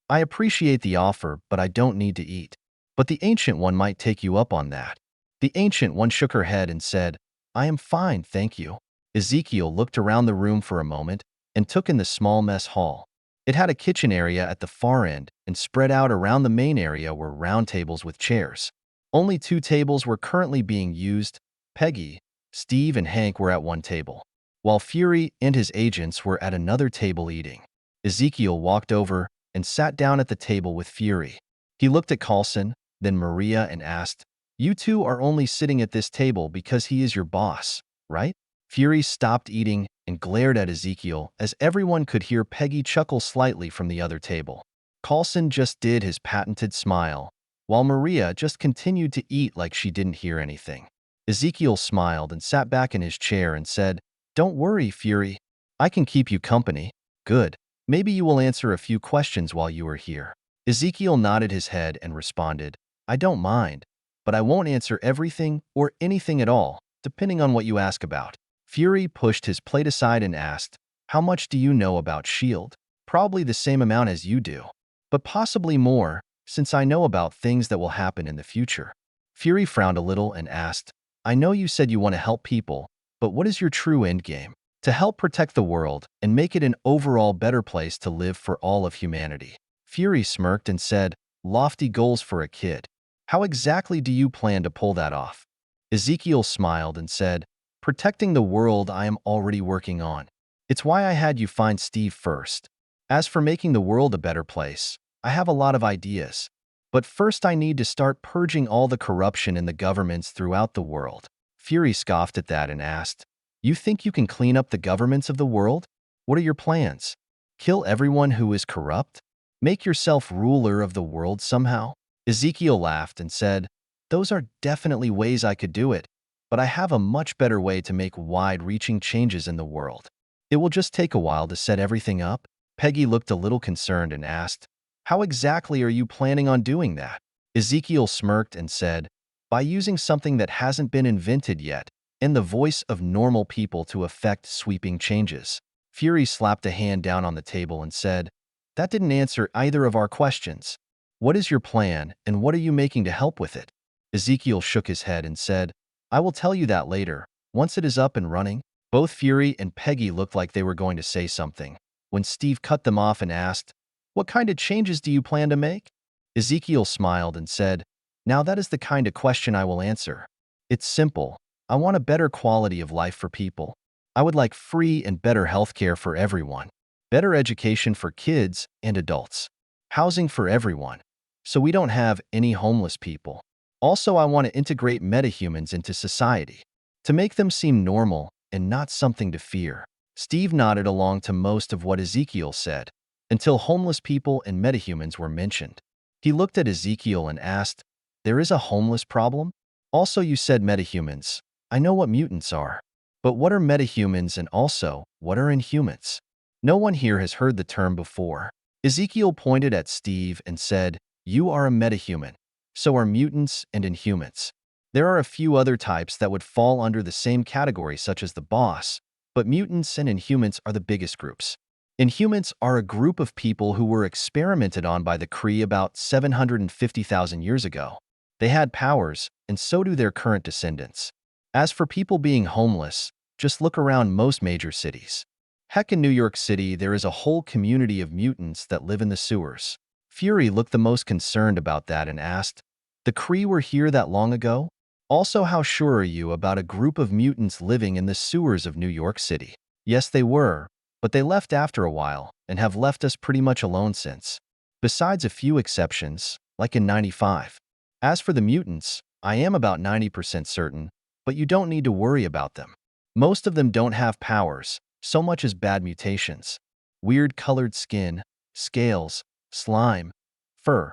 I appreciate the offer, but I don't need to eat. But the Ancient One might take you up on that." The Ancient One shook her head and said, "I am fine, thank you." Ezekiel looked around the room for a moment and took in the small mess hall. It had a kitchen area at the far end, and spread out around the main area were round tables with chairs. Only 2 tables were currently being used. Peggy, Steve, and Hank were at one table, while Fury and his agents were at another table eating. Ezekiel walked over and sat down at the table with Fury. He looked at Carlson, then Maria, and asked, "You two are only sitting at this table because he is your boss, right?" Fury stopped eating and glared at Ezekiel as everyone could hear Peggy chuckle slightly from the other table. Carlson just did his patented smile, while Maria just continued to eat like she didn't hear anything. Ezekiel smiled and sat back in his chair and said, "Don't worry, Fury. I can keep you company." "Good. Maybe you will answer a few questions while you are here." Ezekiel nodded his head and responded, "I don't mind, but I won't answer everything or anything at all, depending on what you ask about." Fury pushed his plate aside and asked, "How much do you know about S.H.I.E.L.D.? Probably the same amount as you do, but possibly more, since I know about things that will happen in the future." Fury frowned a little and asked, "I know you said you want to help people, but what is your true endgame?" "To help protect the world and make it an overall better place to live for all of humanity." Fury smirked and said, "Lofty goals for a kid. How exactly do you plan to pull that off?" Ezekiel smiled and said, "Protecting the world I am already working on. It's why I had you find Steve first. As for making the world a better place, I have a lot of ideas. But first I need to start purging all the corruption in the governments throughout the world." Fury scoffed at that and asked, "You think you can clean up the governments of the world? What are your plans? Kill everyone who is corrupt? Make yourself ruler of the world somehow?" Ezekiel laughed and said, "Those are definitely ways I could do it, but I have a much better way to make wide-reaching changes in the world. It will just take a while to set everything up." Peggy looked a little concerned and asked, "How exactly are you planning on doing that?" Ezekiel smirked and said, "By using something that hasn't been invented yet, and the voice of normal people to effect sweeping changes." Fury slapped a hand down on the table and said, "That didn't answer either of our questions. What is your plan, and what are you making to help with it?" Ezekiel shook his head and said, "I will tell you that later, once it is up and running." Both Fury and Peggy looked like they were going to say something, when Steve cut them off and asked, "What kind of changes do you plan to make?" Ezekiel smiled and said, "Now that is the kind of question I will answer. It's simple. I want a better quality of life for people. I would like free and better healthcare for everyone, better education for kids and adults, housing for everyone, so we don't have any homeless people, Also, I want to integrate metahumans into society, to make them seem normal and not something to fear. Steve nodded along to most of what Ezekiel said, until homeless people and metahumans were mentioned. He looked at Ezekiel and asked, "There is a homeless problem? Also, you said metahumans. I know what mutants are. But what are metahumans and also, what are inhumans? No one here has heard the term before." Ezekiel pointed at Steve and said, "You are a metahuman. So are mutants and inhumans. There are a few other types that would fall under the same category, such as the boss, but mutants and inhumans are the biggest groups. Inhumans are a group of people who were experimented on by the Kree about 750,000 years ago. They had powers, and so do their current descendants. As for people being homeless, just look around most major cities. Heck, in New York City, there is a whole community of mutants that live in the sewers." Fury looked the most concerned about that and asked, "The Kree were here that long ago? Also, how sure are you about a group of mutants living in the sewers of New York City?" "Yes, they were, but they left after a while and have left us pretty much alone since. Besides a few exceptions, like in 95. As for the mutants, I am about 90% certain, but you don't need to worry about them. Most of them don't have powers, so much as bad mutations. Weird colored skin, scales, slime, fur.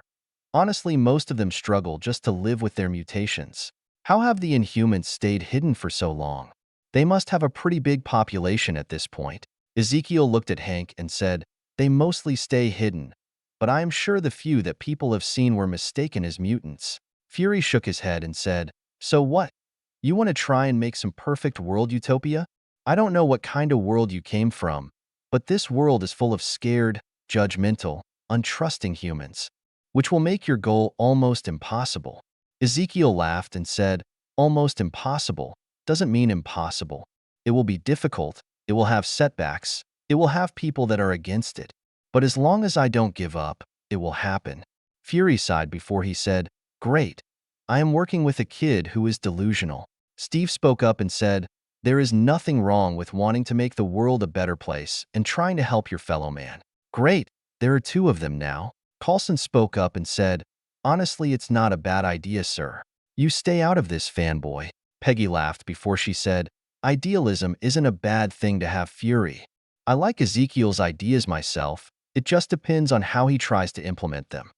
Honestly, most of them struggle just to live with their mutations. How have the Inhumans stayed hidden for so long? They must have a pretty big population at this point." Ezekiel looked at Hank and said, "They mostly stay hidden, but I am sure the few that people have seen were mistaken as mutants." Fury shook his head and said, "So what? You want to try and make some perfect world utopia? I don't know what kind of world you came from, but this world is full of scared, judgmental, untrusting humans, which will make your goal almost impossible." Ezekiel laughed and said, "Almost impossible doesn't mean impossible. It will be difficult, it will have setbacks, it will have people that are against it. But as long as I don't give up, it will happen." Fury sighed before he said, "Great. I am working with a kid who is delusional." Steve spoke up and said, "There is nothing wrong with wanting to make the world a better place and trying to help your fellow man." "Great. There are two of them now." Coulson spoke up and said, "Honestly, it's not a bad idea, sir. You stay out of this, fanboy." Peggy laughed before she said, "Idealism isn't a bad thing to have, Fury. I like Ezekiel's ideas myself. It just depends on how he tries to implement them."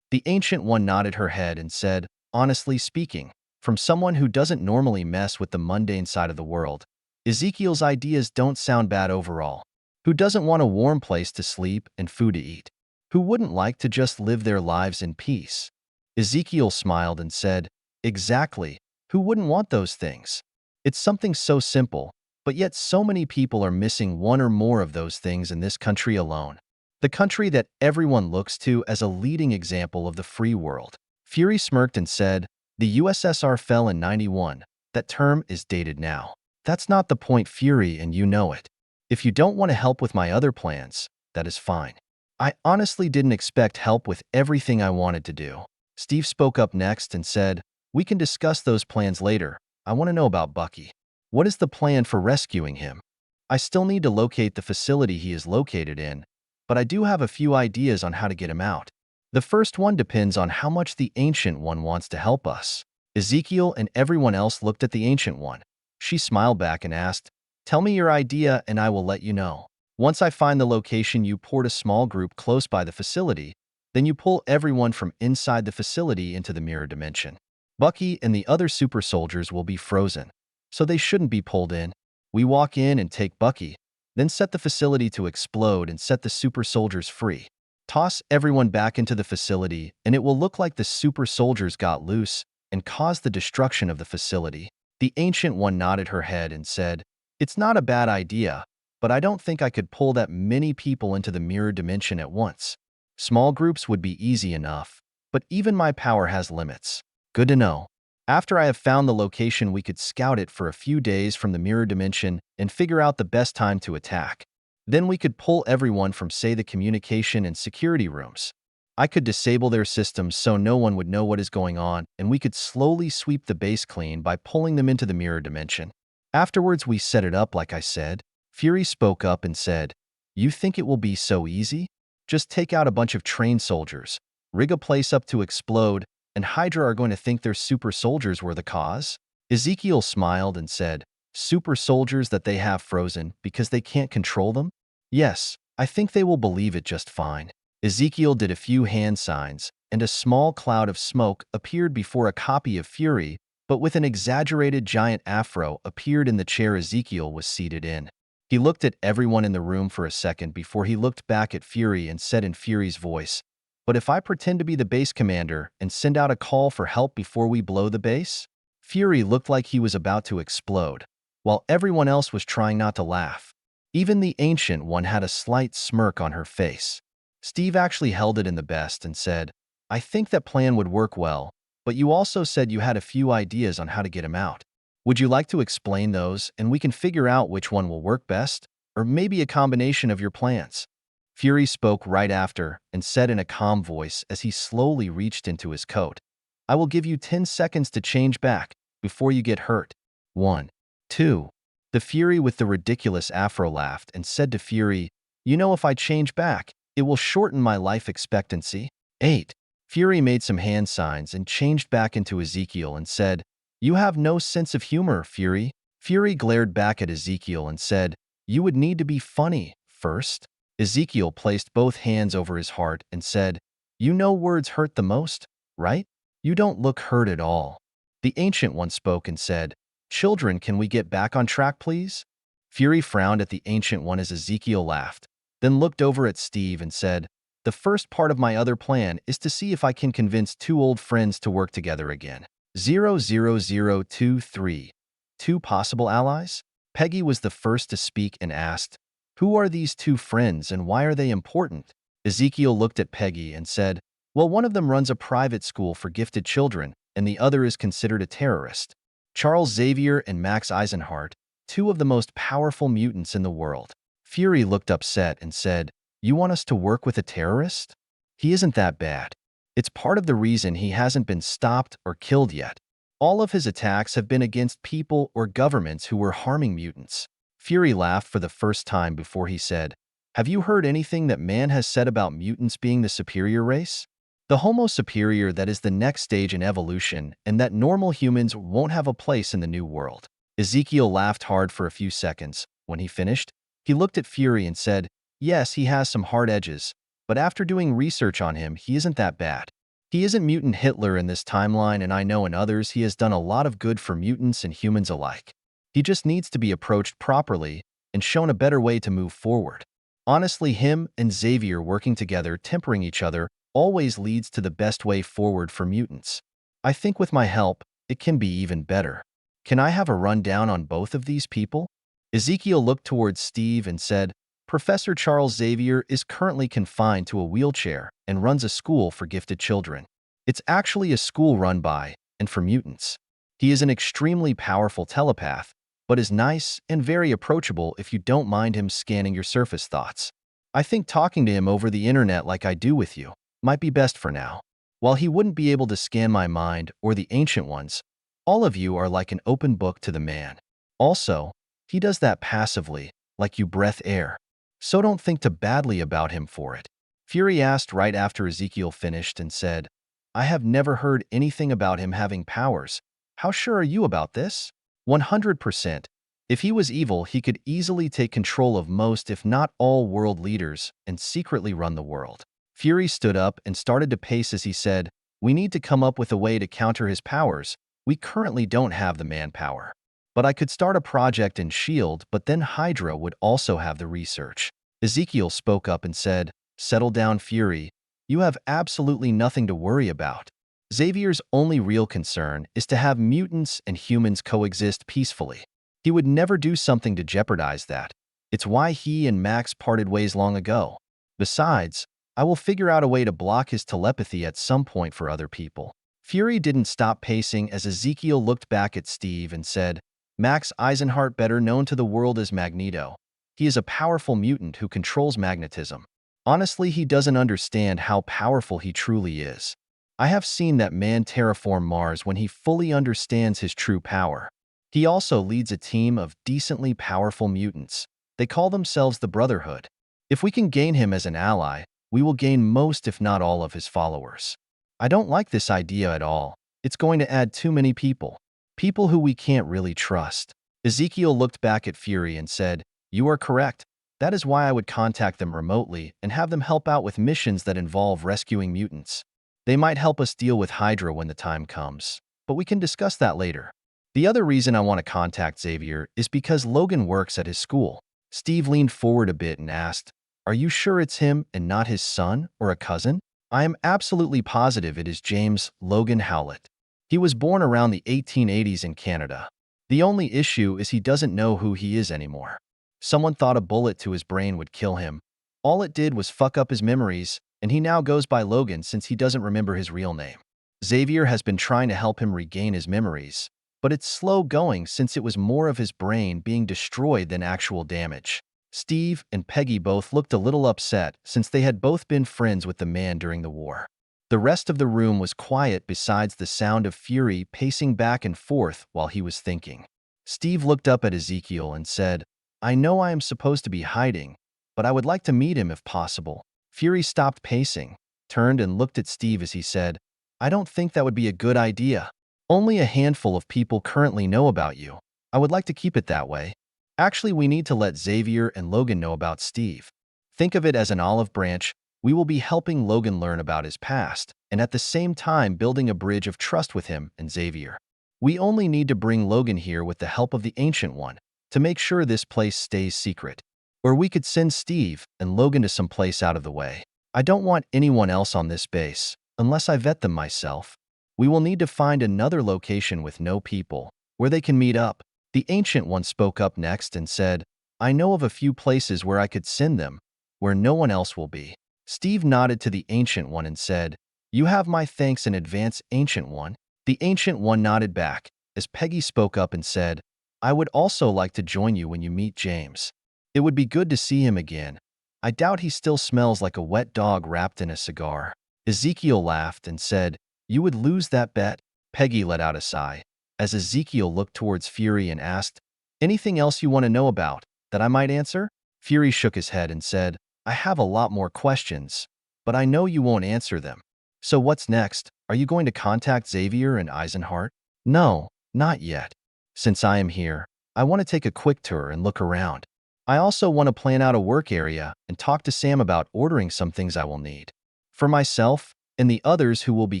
The Ancient One nodded her head and said, "Honestly speaking, from someone who doesn't normally mess with the mundane side of the world, Ezekiel's ideas don't sound bad overall. Who doesn't want a warm place to sleep and food to eat? Who wouldn't like to just live their lives in peace?" Ezekiel smiled and said, "Exactly. Who wouldn't want those things? It's something so simple, but yet so many people are missing one or more of those things in this country alone. The country that everyone looks to as a leading example of the free world." Fury smirked and said, "The USSR fell in 91. That term is dated now." "That's not the point, Fury, and you know it. If you don't want to help with my other plans, that is fine. I honestly didn't expect help with everything I wanted to do." Steve spoke up next and said, "We can discuss those plans later. I want to know about Bucky. What is the plan for rescuing him? I still need to locate the facility he is located in, but I do have a few ideas on how to get him out. The first one depends on how much the Ancient One wants to help us." Ezekiel and everyone else looked at the Ancient One. She smiled back and asked, "Tell me your idea and I will let you know. Once I find the location, you port a small group close by the facility, then you pull everyone from inside the facility into the mirror dimension. Bucky and the other super soldiers will be frozen, so they shouldn't be pulled in. We walk in and take Bucky, then set the facility to explode and set the super soldiers free. Toss everyone back into the facility, and it will look like the super soldiers got loose and caused the destruction of the facility." The Ancient One nodded her head and said, "It's not a bad idea, but I don't think I could pull that many people into the mirror dimension at once. Small groups would be easy enough, but even my power has limits." "Good to know. After I have found the location, we could scout it for a few days from the mirror dimension and figure out the best time to attack. Then we could pull everyone from, say, the communication and security rooms. I could disable their systems so no one would know what is going on, and we could slowly sweep the base clean by pulling them into the mirror dimension. Afterwards, we set it up like I said." Fury spoke up and said, "You think it will be so easy? Just take out a bunch of trained soldiers, rig a place up to explode, and Hydra are going to think their super soldiers were the cause? Ezekiel smiled and said, super soldiers that they have frozen because they can't control them? Yes, I think they will believe it just fine. Ezekiel did a few hand signs, and a small cloud of smoke appeared before a copy of Fury, but with an exaggerated giant afro appeared in the chair Ezekiel was seated in. He looked at everyone in the room for a second before he looked back at Fury and said in Fury's voice, "But if I pretend to be the base commander and send out a call for help before we blow the base?" Fury looked like he was about to explode, while everyone else was trying not to laugh. Even the Ancient One had a slight smirk on her face. Steve actually held it in the best and said, "I think that plan would work well, but you also said you had a few ideas on how to get him out. Would you like to explain those and we can figure out which one will work best? Or maybe a combination of your plans?" Fury spoke right after and said in a calm voice as he slowly reached into his coat, "I will give you 10 seconds to change back before you get hurt. 1, 2. The Fury with the ridiculous afro laughed and said to Fury, "You know, if I change back, it will shorten my life expectancy." 8. Fury made some hand signs and changed back into Ezekiel and said, "You have no sense of humor, Fury." Fury glared back at Ezekiel and said, "You would need to be funny first." Ezekiel placed both hands over his heart and said, "You know words hurt the most, right? You don't look hurt at all." The Ancient One spoke and said, "Children, can we get back on track, please?" Fury frowned at the Ancient One as Ezekiel laughed, then looked over at Steve and said, "The first part of my other plan is to see if I can convince two old friends to work together again. 00023. Two possible allies?" Peggy was the first to speak and asked, "Who are these two friends and why are they important?" Ezekiel looked at Peggy and said, "Well, one of them runs a private school for gifted children, and the other is considered a terrorist. Charles Xavier and Max Eisenhart, two of the most powerful mutants in the world." Fury looked upset and said, "You want us to work with a terrorist? He isn't that bad. It's part of the reason he hasn't been stopped or killed yet. All of his attacks have been against people or governments who were harming mutants." Fury laughed for the first time before he said, "Have you heard anything that man has said about mutants being the superior race? The Homo superior that is the next stage in evolution and that normal humans won't have a place in the new world." Ezekiel laughed hard for a few seconds. When he finished, he looked at Fury and said, "Yes, he has some hard edges, but after doing research on him, he isn't that bad. He isn't mutant Hitler in this timeline, and I know in others he has done a lot of good for mutants and humans alike. He just needs to be approached properly and shown a better way to move forward. Honestly, him and Xavier working together, tempering each other, always leads to the best way forward for mutants. I think with my help, it can be even better. Can I have a rundown on both of these people?" Ezekiel looked towards Steve and said, "Professor Charles Xavier is currently confined to a wheelchair and runs a school for gifted children. It's actually a school run by and for mutants. He is an extremely powerful telepath, but is nice and very approachable if you don't mind him scanning your surface thoughts. I think talking to him over the internet like I do with you might be best for now. While he wouldn't be able to scan my mind or the Ancient Ones, all of you are like an open book to the man. Also, he does that passively, like you breathe air. So don't think too badly about him for it." Fury asked right after Ezekiel finished and said, "I have never heard anything about him having powers. How sure are you about this?" 100%. If he was evil, he could easily take control of most, if not all, world leaders and secretly run the world. Fury stood up and started to pace as he said, "We need to come up with a way to counter his powers. We currently don't have the manpower. But I could start a project in S.H.I.E.L.D., but then Hydra would also have the research." Ezekiel spoke up and said, "Settle down, Fury. You have absolutely nothing to worry about. Xavier's only real concern is to have mutants and humans coexist peacefully. He would never do something to jeopardize that. It's why he and Max parted ways long ago. Besides, I will figure out a way to block his telepathy at some point for other people." Fury didn't stop pacing as Ezekiel looked back at Steve and said, "Max Eisenhart, better known to the world as Magneto. He is a powerful mutant who controls magnetism. Honestly, he doesn't understand how powerful he truly is. I have seen that man terraform Mars when he fully understands his true power. He also leads a team of decently powerful mutants. They call themselves the Brotherhood. If we can gain him as an ally, we will gain most if not all of his followers. I don't like this idea at all. It's going to add too many people. People who we can't really trust. Ezekiel looked back at Fury and said, "You are correct. That is why I would contact them remotely and have them help out with missions that involve rescuing mutants. They might help us deal with Hydra when the time comes, but we can discuss that later." The other reason I want to contact Xavier is because Logan works at his school. Steve leaned forward a bit and asked, "Are you sure it's him and not his son or a cousin?" "I am absolutely positive it is James Logan Howlett. He was born around the 1880s in Canada. The only issue is he doesn't know who he is anymore. Someone thought a bullet to his brain would kill him. All it did was fuck up his memories, and he now goes by Logan since he doesn't remember his real name. Xavier has been trying to help him regain his memories, but it's slow going since it was more of his brain being destroyed than actual damage." Steve and Peggy both looked a little upset since they had both been friends with the man during the war. The rest of the room was quiet besides the sound of Fury pacing back and forth while he was thinking. Steve looked up at Ezekiel and said, "I know I am supposed to be hiding, but I would like to meet him if possible." Fury stopped pacing, turned and looked at Steve as he said, "I don't think that would be a good idea. Only a handful of people currently know about you. I would like to keep it that way. Actually, we need to let Xavier and Logan know about Steve. Think of it as an olive branch. We will be helping Logan learn about his past, and at the same time building a bridge of trust with him and Xavier. We only need to bring Logan here with the help of the Ancient One to make sure this place stays secret. Or we could send Steve and Logan to some place out of the way. I don't want anyone else on this base, unless I vet them myself. We will need to find another location with no people, where they can meet up." The Ancient One spoke up next and said, "I know of a few places where I could send them, where no one else will be." Steve nodded to the Ancient One and said, "You have my thanks in advance, Ancient One." The Ancient One nodded back, as Peggy spoke up and said, "I would also like to join you when you meet James. It would be good to see him again. I doubt he still smells like a wet dog wrapped in a cigar." Ezekiel laughed and said, "You would lose that bet?" Peggy let out a sigh, as Ezekiel looked towards Fury and asked, "Anything else you want to know about that I might answer?" Fury shook his head and said, "I have a lot more questions, but I know you won't answer them. So what's next? Are you going to contact Xavier and Eisenhart?" "No, not yet. Since I am here, I want to take a quick tour and look around. I also want to plan out a work area and talk to Sam about ordering some things I will need for myself and the others who will be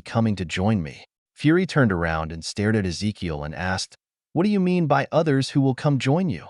coming to join me." Fury turned around and stared at Ezekiel and asked, "What do you mean by others who will come join you?"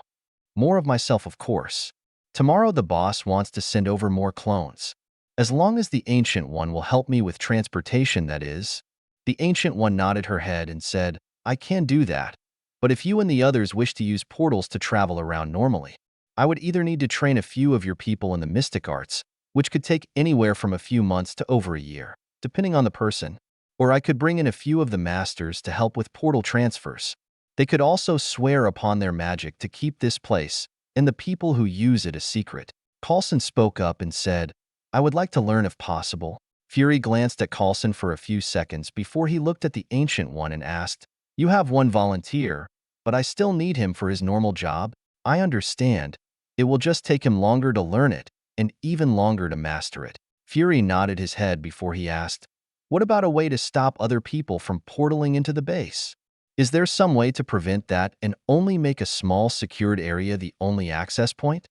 "More of myself, of course. Tomorrow the boss wants to send over more clones. As long as the Ancient One will help me with transportation, that is." The Ancient One nodded her head and said, "I can do that. But if you and the others wish to use portals to travel around normally, I would either need to train a few of your people in the mystic arts, which could take anywhere from a few months to over a year, depending on the person, or I could bring in a few of the masters to help with portal transfers. They could also swear upon their magic to keep this place and the people who use it a secret." Coulson spoke up and said, "I would like to learn if possible." Fury glanced at Coulson for a few seconds before he looked at the Ancient One and asked, "You have one volunteer, but I still need him for his normal job?" "I understand. It will just take him longer to learn it, and even longer to master it." Fury nodded his head before he asked, "What about a way to stop other people from portaling into the base? Is there some way to prevent that and only make a small secured area the only access point?"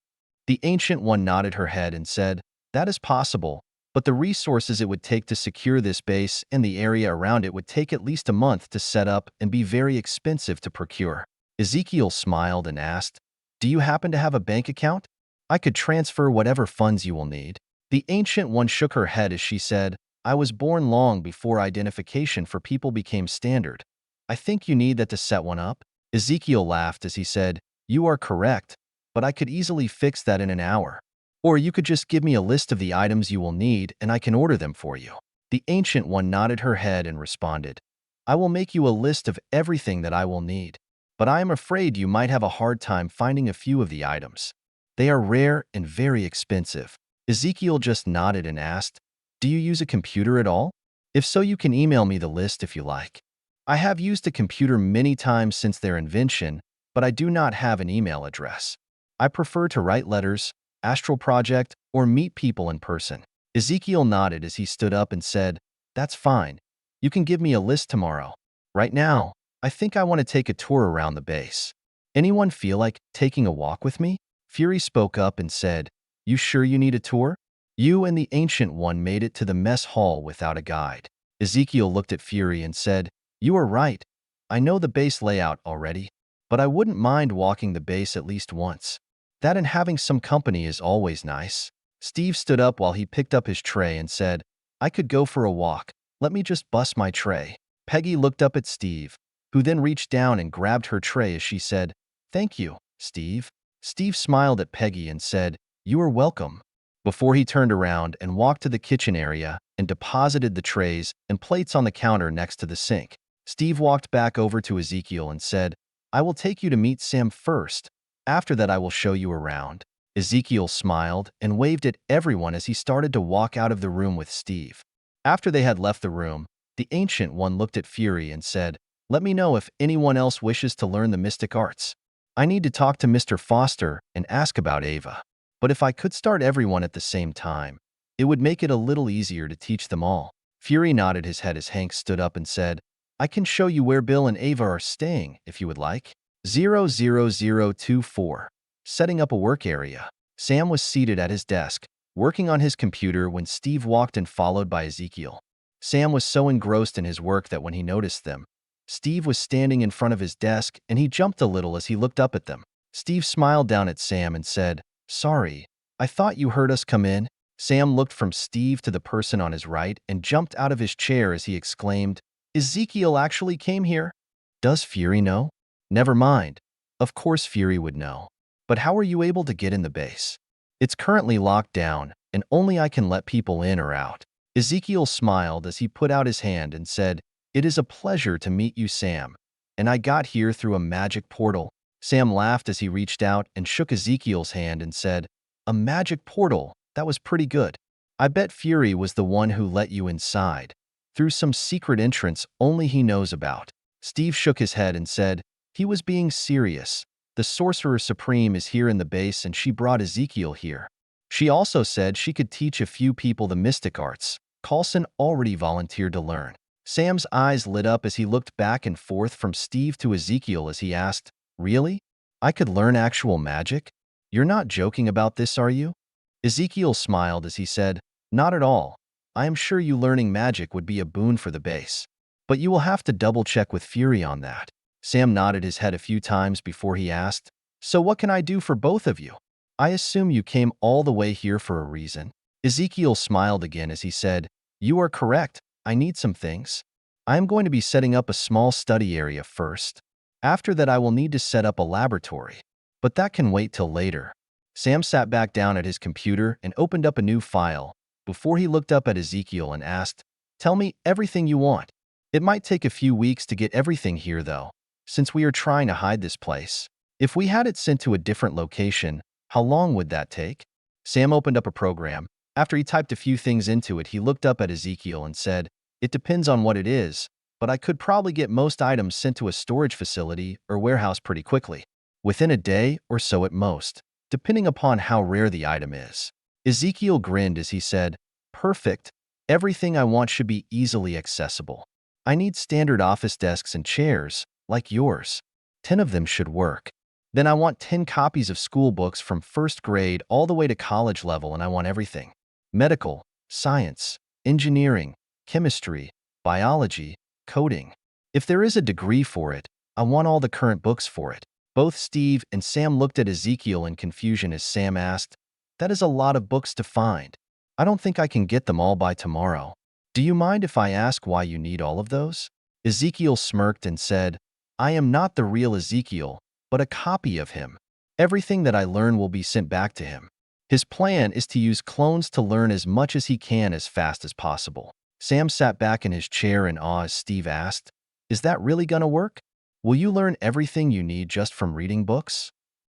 The Ancient One nodded her head and said, "That is possible, but the resources it would take to secure this base and the area around it would take at least a month to set up and be very expensive to procure." Ezekiel smiled and asked, "Do you happen to have a bank account? I could transfer whatever funds you will need." The Ancient One shook her head as she said, "I was born long before identification for people became standard. I think you need that to set one up." Ezekiel laughed as he said, "You are correct, but I could easily fix that in an hour. Or you could just give me a list of the items you will need and I can order them for you." The Ancient One nodded her head and responded, "I will make you a list of everything that I will need, but I am afraid you might have a hard time finding a few of the items. They are rare and very expensive." Ezekiel just nodded and asked, "Do you use a computer at all? If so, you can email me the list if you like. I have used a computer many times since their invention, but I do not have an email address. I prefer to write letters, astral project, or meet people in person." Ezekiel nodded as he stood up and said, "That's fine. You can give me a list tomorrow. Right now, I think I want to take a tour around the base. Anyone feel like taking a walk with me? Fury spoke up and said, You sure you need a tour? You and the Ancient One made it to the mess hall without a guide. Ezekiel looked at Fury and said, You are right. I know the base layout already, but I wouldn't mind walking the base at least once. That and having some company is always nice. Steve stood up while he picked up his tray and said, I could go for a walk. Let me just bust my tray. Peggy looked up at Steve, who then reached down and grabbed her tray as she said, Thank you, Steve. Steve smiled at Peggy and said, You are welcome. Before he turned around and walked to the kitchen area and deposited the trays and plates on the counter next to the sink, Steve walked back over to Ezekiel and said, I will take you to meet Sam first. After that, I will show you around. Ezekiel smiled and waved at everyone as he started to walk out of the room with Steve. After they had left the room, the Ancient One looked at Fury and said, Let me know if anyone else wishes to learn the mystic arts. I need to talk to Mr. Foster and ask about Ava. But if I could start everyone at the same time, it would make it a little easier to teach them all. Fury nodded his head as Hank stood up and said, I can show you where Bill and Ava are staying, if you would like. 00024. Setting up a work area. Sam was seated at his desk, working on his computer when Steve walked in followed by Ezekiel. Sam was so engrossed in his work that when he noticed them, Steve was standing in front of his desk and he jumped a little as he looked up at them. Steve smiled down at Sam and said, Sorry, I thought you heard us come in. Sam looked from Steve to the person on his right and jumped out of his chair as he exclaimed, Ezekiel actually came here? Does Fury know? Never mind. Of course Fury would know. But how are you able to get in the base? It's currently locked down, and only I can let people in or out. Ezekiel smiled as he put out his hand and said, It is a pleasure to meet you, Sam. And I got here through a magic portal. Sam laughed as he reached out and shook Ezekiel's hand and said, A magic portal? That was pretty good. I bet Fury was the one who let you inside, through some secret entrance only he knows about. Steve shook his head and said, He was being serious. The Sorcerer Supreme is here in the base and she brought Ezekiel here. She also said she could teach a few people the mystic arts. Coulson already volunteered to learn. Sam's eyes lit up as he looked back and forth from Steve to Ezekiel as he asked, Really? I could learn actual magic? You're not joking about this, are you? Ezekiel smiled as he said, Not at all. I am sure you learning magic would be a boon for the base. But you will have to double-check with Fury on that. Sam nodded his head a few times before he asked, So what can I do for both of you? I assume you came all the way here for a reason. Ezekiel smiled again as he said, You are correct. I need some things. I am going to be setting up a small study area first. After that, I will need to set up a laboratory. But that can wait till later. Sam sat back down at his computer and opened up a new file before he looked up at Ezekiel and asked, Tell me everything you want. It might take a few weeks to get everything here, though, since we are trying to hide this place. If we had it sent to a different location, how long would that take? Sam opened up a program. After he typed a few things into it, he looked up at Ezekiel and said, It depends on what it is, but I could probably get most items sent to a storage facility or warehouse pretty quickly, within a day or so at most, depending upon how rare the item is. Ezekiel grinned as he said, Perfect. Everything I want should be easily accessible. I need standard office desks and chairs, like yours. 10 of them should work. Then I want 10 copies of school books from first grade all the way to college level, and I want everything. Medical, science, engineering, chemistry, biology, coding. If there is a degree for it, I want all the current books for it. Both Steve and Sam looked at Ezekiel in confusion as Sam asked, That is a lot of books to find. I don't think I can get them all by tomorrow. Do you mind if I ask why you need all of those? Ezekiel smirked and said, I am not the real Ezekiel, but a copy of him. Everything that I learn will be sent back to him. His plan is to use clones to learn as much as he can as fast as possible. Sam sat back in his chair in awe as Steve asked, Is that really gonna work? Will you learn everything you need just from reading books?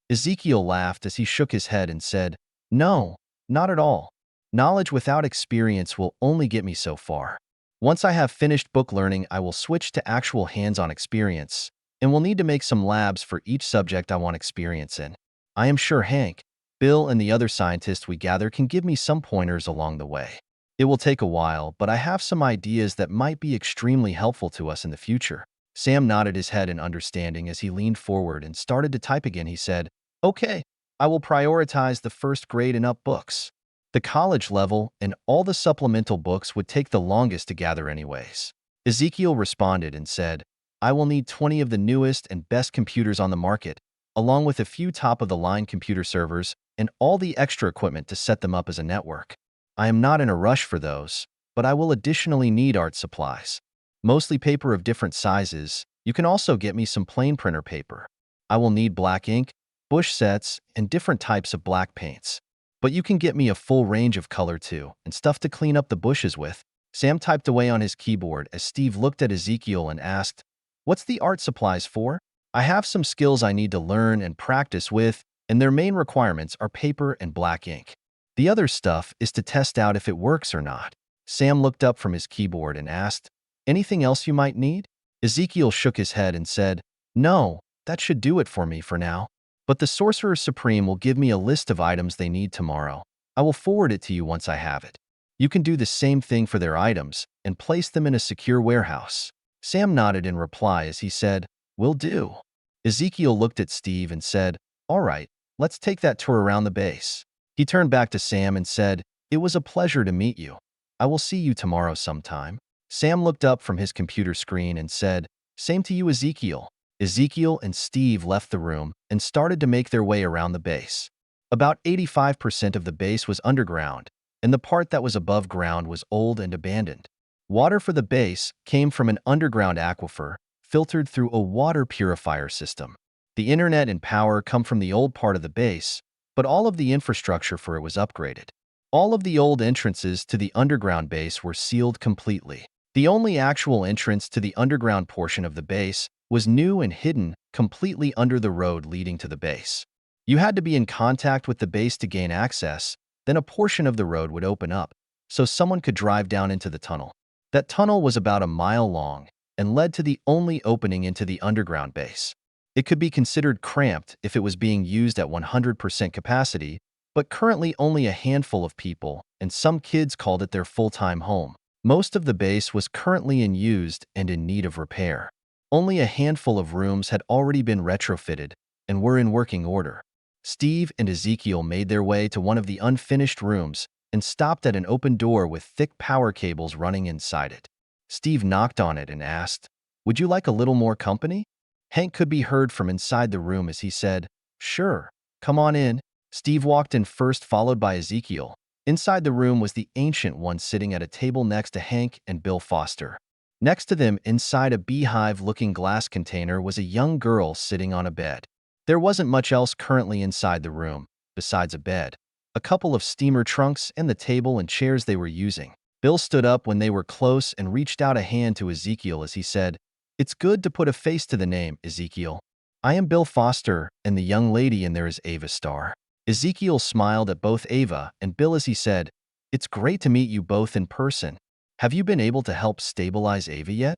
Ezekiel laughed as he shook his head and said, No, not at all. Knowledge without experience will only get me so far. Once I have finished book learning, I will switch to actual hands-on experience, and will need to make some labs for each subject I want experience in. I am sure Hank, Bill, and the other scientists we gather can give me some pointers along the way. It will take a while, but I have some ideas that might be extremely helpful to us in the future. Sam nodded his head in understanding as he leaned forward and started to type again. He said, "Okay, I will prioritize the first grade and up books. The college level and all the supplemental books would take the longest to gather anyways." Ezekiel responded and said, "I will need 20 of the newest and best computers on the market, along with a few top-of-the-line computer servers and all the extra equipment to set them up as a network. I am not in a rush for those, but I will additionally need art supplies. Mostly paper of different sizes. You can also get me some plain printer paper. I will need black ink, bush sets, and different types of black paints. But you can get me a full range of color too, and stuff to clean up the bushes with." Sam typed away on his keyboard as Steve looked at Ezekiel and asked, "What's the art supplies for?" "I have some skills I need to learn and practice with, and their main requirements are paper and black ink. The other stuff is to test out if it works or not." Sam looked up from his keyboard and asked, "Anything else you might need?" Ezekiel shook his head and said, "No, that should do it for me for now. But the Sorcerer Supreme will give me a list of items they need tomorrow. I will forward it to you once I have it. You can do the same thing for their items and place them in a secure warehouse." Sam nodded in reply as he said, "Will do." Ezekiel looked at Steve and said, "All right, let's take that tour around the base." He turned back to Sam and said, "It was a pleasure to meet you. I will see you tomorrow sometime." Sam looked up from his computer screen and said, "Same to you, Ezekiel." Ezekiel and Steve left the room and started to make their way around the base. About 85% of the base was underground, and the part that was above ground was old and abandoned. Water for the base came from an underground aquifer, filtered through a water purifier system. The internet and power come from the old part of the base, but all of the infrastructure for it was upgraded. All of the old entrances to the underground base were sealed completely. The only actual entrance to the underground portion of the base was new and hidden completely under the road leading to the base. You had to be in contact with the base to gain access, then a portion of the road would open up, so someone could drive down into the tunnel. That tunnel was about a mile long and led to the only opening into the underground base. It could be considered cramped if it was being used at 100% capacity, but currently only a handful of people, and some kids called it their full-time home. Most of the base was currently unused and in need of repair. Only a handful of rooms had already been retrofitted and were in working order. Steve and Ezekiel made their way to one of the unfinished rooms and stopped at an open door with thick power cables running inside it. Steve knocked on it and asked, "Would you like a little more company?" Hank could be heard from inside the room as he said, "Sure, come on in." Steve walked in first, followed by Ezekiel. Inside the room was the Ancient One sitting at a table next to Hank and Bill Foster. Next to them, inside a beehive-looking glass container, was a young girl sitting on a bed. There wasn't much else currently inside the room, besides a bed, a couple of steamer trunks, and the table and chairs they were using. Bill stood up when they were close and reached out a hand to Ezekiel as he said, "It's good to put a face to the name, Ezekiel. I am Bill Foster, and the young lady in there is Ava Starr." Ezekiel smiled at both Ava and Bill as he said, "It's great to meet you both in person. Have you been able to help stabilize Ava yet?"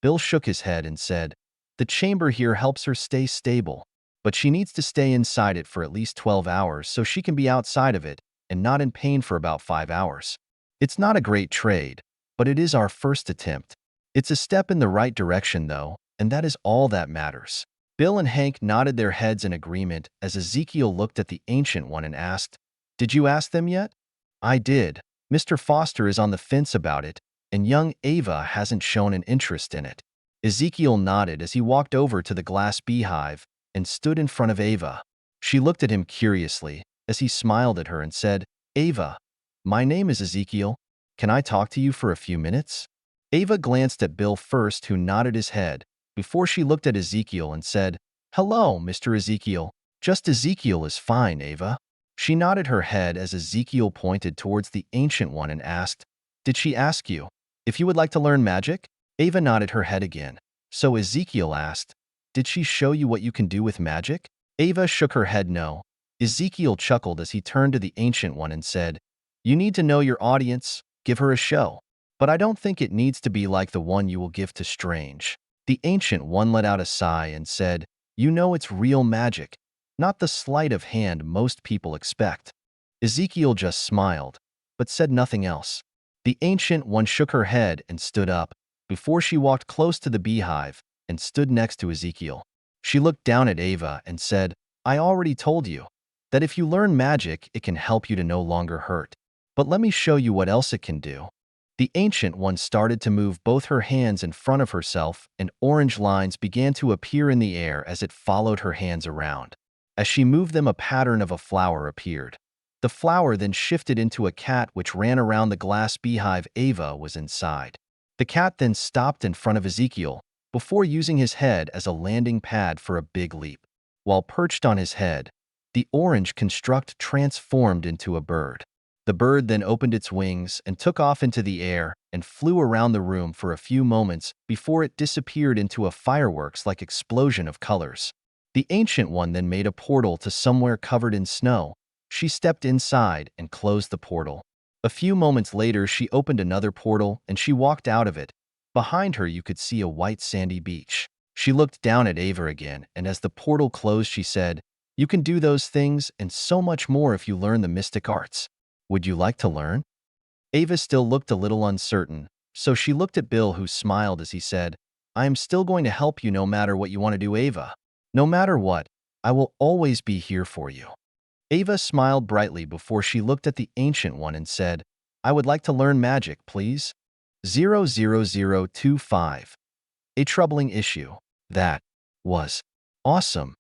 Bill shook his head and said, "The chamber here helps her stay stable, but she needs to stay inside it for at least 12 hours so she can be outside of it and not in pain for about 5 hours. It's not a great trade, but it is our first attempt. It's a step in the right direction, though, and that is all that matters." Bill and Hank nodded their heads in agreement as Ezekiel looked at the Ancient One and asked, "Did you ask them yet?" "I did. Mr. Foster is on the fence about it, and young Ava hasn't shown an interest in it." Ezekiel nodded as he walked over to the glass beehive and stood in front of Ava. She looked at him curiously as he smiled at her and said, "Ava, my name is Ezekiel. Can I talk to you for a few minutes?" Ava glanced at Bill first, who nodded his head, before she looked at Ezekiel and said, "Hello, Mr. Ezekiel." "Just Ezekiel is fine, Ava." She nodded her head as Ezekiel pointed towards the Ancient One and asked, "Did she ask you if you would like to learn magic?" Ava nodded her head again. So Ezekiel asked, "Did she show you what you can do with magic?" Ava shook her head no. Ezekiel chuckled as he turned to the Ancient One and said, "You need to know your audience, give her a show. But I don't think it needs to be like the one you will give to Strange." The Ancient One let out a sigh and said, "You know it's real magic, not the sleight of hand most people expect." Ezekiel just smiled, but said nothing else. The Ancient One shook her head and stood up, before she walked close to the beehive and stood next to Ezekiel. She looked down at Ava and said, I already told you that if you learn magic, it can help you to no longer hurt. But let me show you what else it can do. The Ancient One started to move both her hands in front of herself, and orange lines began to appear in the air as it followed her hands around. As she moved them, a pattern of a flower appeared. The flower then shifted into a cat which ran around the glass beehive Ava was inside. The cat then stopped in front of Ezekiel, before using his head as a landing pad for a big leap. While perched on his head, the orange construct transformed into a bird. The bird then opened its wings and took off into the air and flew around the room for a few moments before it disappeared into a fireworks-like explosion of colors. The Ancient One then made a portal to somewhere covered in snow. She stepped inside and closed the portal. A few moments later, she opened another portal and she walked out of it. Behind her, you could see a white sandy beach. She looked down at Ava again, and as the portal closed, she said, You can do those things and so much more if you learn the mystic arts. Would you like to learn? Ava still looked a little uncertain, so she looked at Bill, who smiled as he said, I am still going to help you no matter what you want to do, Ava. No matter what, I will always be here for you. Ava smiled brightly before she looked at the Ancient One and said, I would like to learn magic, please. 00025. A troubling issue. That was awesome.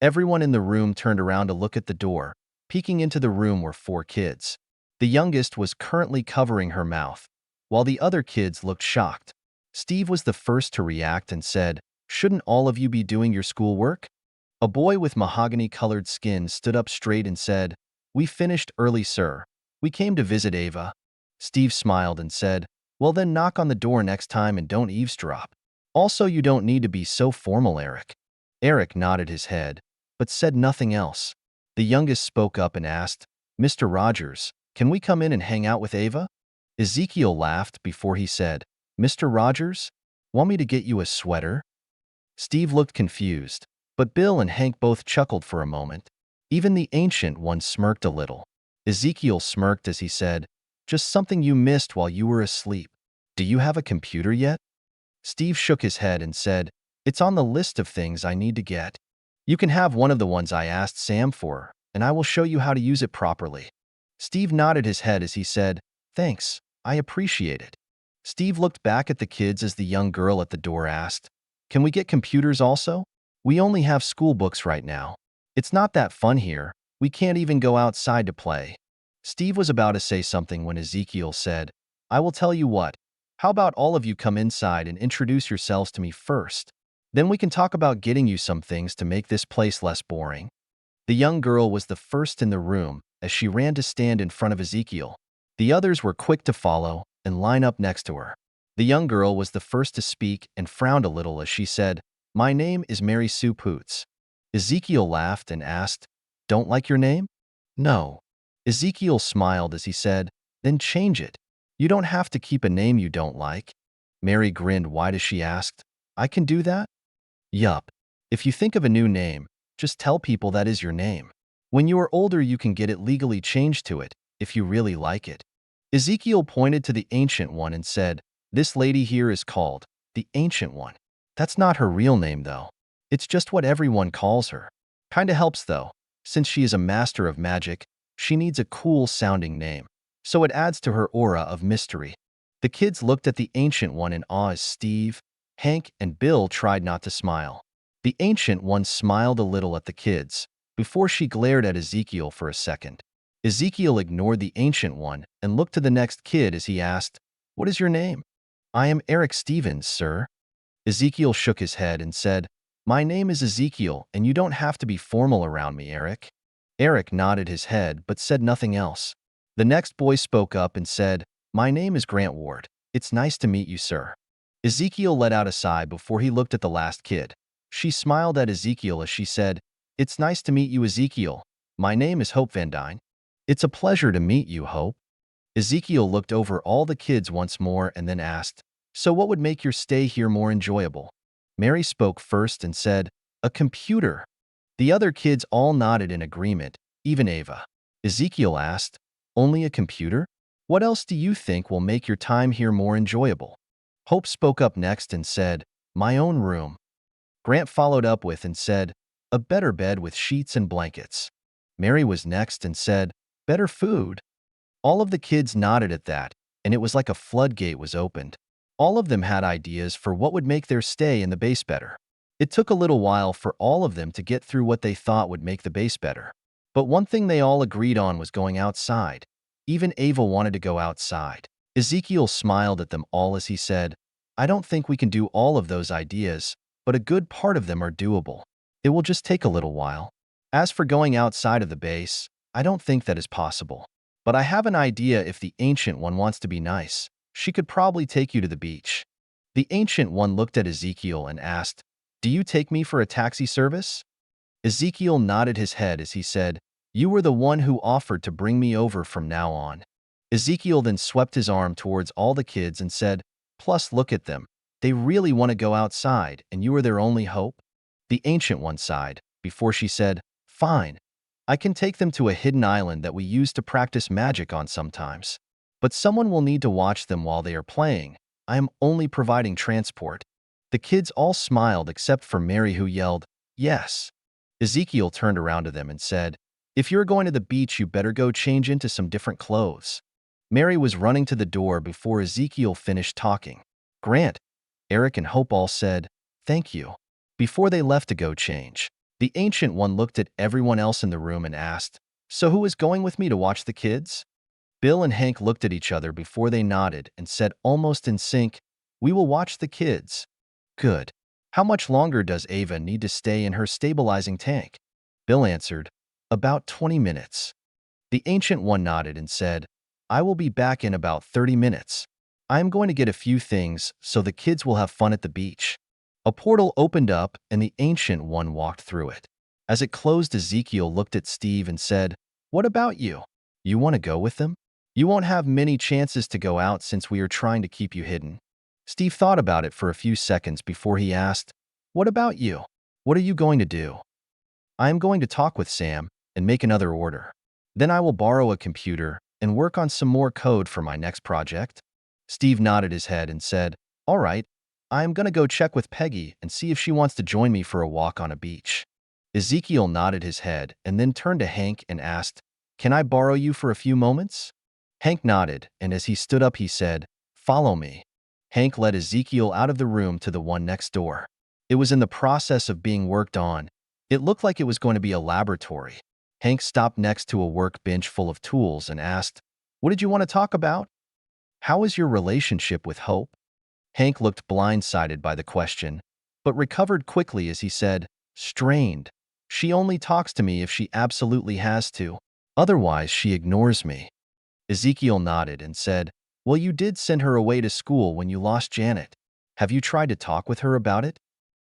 Everyone in the room turned around to look at the door. Peeking into the room were 4 kids. The youngest was currently covering her mouth, while the other kids looked shocked. Steve was the first to react and said, Shouldn't all of you be doing your schoolwork? A boy with mahogany-colored skin stood up straight and said, We finished early, sir. We came to visit Ava. Steve smiled and said, Well then knock on the door next time and don't eavesdrop. Also, you don't need to be so formal, Eric. Eric nodded his head, but said nothing else. The youngest spoke up and asked, Mr. Rogers, can we come in and hang out with Ava? Ezekiel laughed before he said, Mr. Rogers, want me to get you a sweater? Steve looked confused, but Bill and Hank both chuckled for a moment. Even the Ancient One smirked a little. Ezekiel smirked as he said, Just something you missed while you were asleep. Do you have a computer yet? Steve shook his head and said, It's on the list of things I need to get. You can have one of the ones I asked Sam for, and I will show you how to use it properly. Steve nodded his head as he said, Thanks, I appreciate it. Steve looked back at the kids as the young girl at the door asked, Can we get computers also? We only have school books right now. It's not that fun here. We can't even go outside to play. Steve was about to say something when Ezekiel said, I will tell you what. How about all of you come inside and introduce yourselves to me first? Then we can talk about getting you some things to make this place less boring. The young girl was the first in the room as she ran to stand in front of Ezekiel. The others were quick to follow and line up next to her. The young girl was the first to speak and frowned a little as she said, My name is Mary Sue Poots. Ezekiel laughed and asked, Don't like your name? No. Ezekiel smiled as he said, Then change it. You don't have to keep a name you don't like. Mary grinned wide as she asked, I can do that? Yup. If you think of a new name, just tell people that is your name. When you are older, you can get it legally changed to it, if you really like it. Ezekiel pointed to the Ancient One and said, This lady here is called the Ancient One. That's not her real name, though. It's just what everyone calls her. Kinda helps, though. Since she is a master of magic, she needs a cool-sounding name, so it adds to her aura of mystery. The kids looked at the Ancient One in awe as Steve, Hank, and Bill tried not to smile. The Ancient One smiled a little at the kids, before she glared at Ezekiel for a second. Ezekiel ignored the Ancient One and looked to the next kid as he asked, What is your name? I am Eric Stevens, sir. Ezekiel shook his head and said, My name is Ezekiel, and you don't have to be formal around me, Eric. Eric nodded his head but said nothing else. The next boy spoke up and said, My name is Grant Ward. It's nice to meet you, sir. Ezekiel let out a sigh before he looked at the last kid. She smiled at Ezekiel as she said, It's nice to meet you, Ezekiel. My name is Hope Van Dyne. It's a pleasure to meet you, Hope. Ezekiel looked over all the kids once more and then asked, So what would make your stay here more enjoyable? Mary spoke first and said, A computer. The other kids all nodded in agreement, even Ava. Ezekiel asked, Only a computer? What else do you think will make your time here more enjoyable? Hope spoke up next and said, my own room. Grant followed up with and said, a better bed with sheets and blankets. Mary was next and said, better food. All of the kids nodded at that, and it was like a floodgate was opened. All of them had ideas for what would make their stay in the base better. It took a little while for all of them to get through what they thought would make the base better. But one thing they all agreed on was going outside. Even Ava wanted to go outside. Ezekiel smiled at them all as he said, I don't think we can do all of those ideas, but a good part of them are doable. It will just take a little while. As for going outside of the base, I don't think that is possible. But I have an idea. If the Ancient One wants to be nice, she could probably take you to the beach. The Ancient One looked at Ezekiel and asked, do you take me for a taxi service? Ezekiel nodded his head as he said, you were the one who offered to bring me over from now on. Ezekiel then swept his arm towards all the kids and said, plus look at them. They really want to go outside, and you are their only hope? The Ancient One sighed, before she said, fine. I can take them to a hidden island that we use to practice magic on sometimes. But someone will need to watch them while they are playing. I am only providing transport. The kids all smiled except for Mary, who yelled, yes. Ezekiel turned around to them and said, if you're going to the beach, you better go change into some different clothes. Mary was running to the door before Ezekiel finished talking. Grant, Eric, and Hope all said, thank you, before they left to go change. The Ancient One looked at everyone else in the room and asked, so who is going with me to watch the kids? Bill and Hank looked at each other before they nodded and said almost in sync, we will watch the kids. Good. How much longer does Ava need to stay in her stabilizing tank? Bill answered, about 20 minutes. The Ancient One nodded and said, I will be back in about 30 minutes. I am going to get a few things so the kids will have fun at the beach. A portal opened up and the Ancient One walked through it. As it closed, Ezekiel looked at Steve and said, what about you? You want to go with them? You won't have many chances to go out since we are trying to keep you hidden. Steve thought about it for a few seconds before he asked, what about you? What are you going to do? I am going to talk with Sam and make another order. Then I will borrow a computer and work on some more code for my next project. Steve nodded his head and said, all right, I am going to go check with Peggy and see if she wants to join me for a walk on a beach. Ezekiel nodded his head and then turned to Hank and asked, can I borrow you for a few moments? Hank nodded, and as he stood up he said, follow me. Hank led Ezekiel out of the room to the one next door. It was in the process of being worked on. It looked like it was going to be a laboratory. Hank stopped next to a workbench full of tools and asked, what did you want to talk about? How is your relationship with Hope? Hank looked blindsided by the question, but recovered quickly as he said, strained. She only talks to me if she absolutely has to. Otherwise, she ignores me. Ezekiel nodded and said, well, you did send her away to school when you lost Janet. Have you tried to talk with her about it?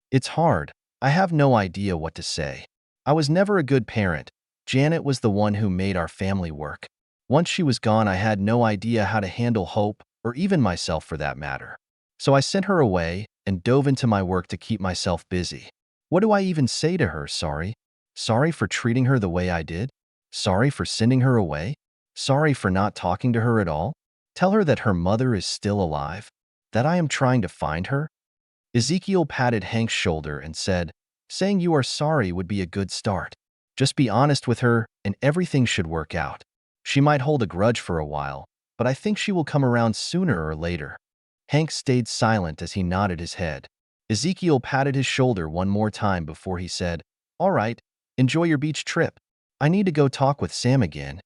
It's hard. I have no idea what to say. I was never a good parent. Janet was the one who made our family work. Once she was gone, I had no idea how to handle Hope, or even myself for that matter. So I sent her away and dove into my work to keep myself busy. What do I even say to her? Sorry? Sorry for treating her the way I did? Sorry for sending her away? Sorry for not talking to her at all? Tell her that her mother is still alive? That I am trying to find her? Ezekiel patted Hank's shoulder and said, saying you are sorry would be a good start. Just be honest with her and everything should work out. She might hold a grudge for a while, but I think she will come around sooner or later. Hank stayed silent as he nodded his head. Ezekiel patted his shoulder one more time before he said, all right, enjoy your beach trip. I need to go talk with Sam again.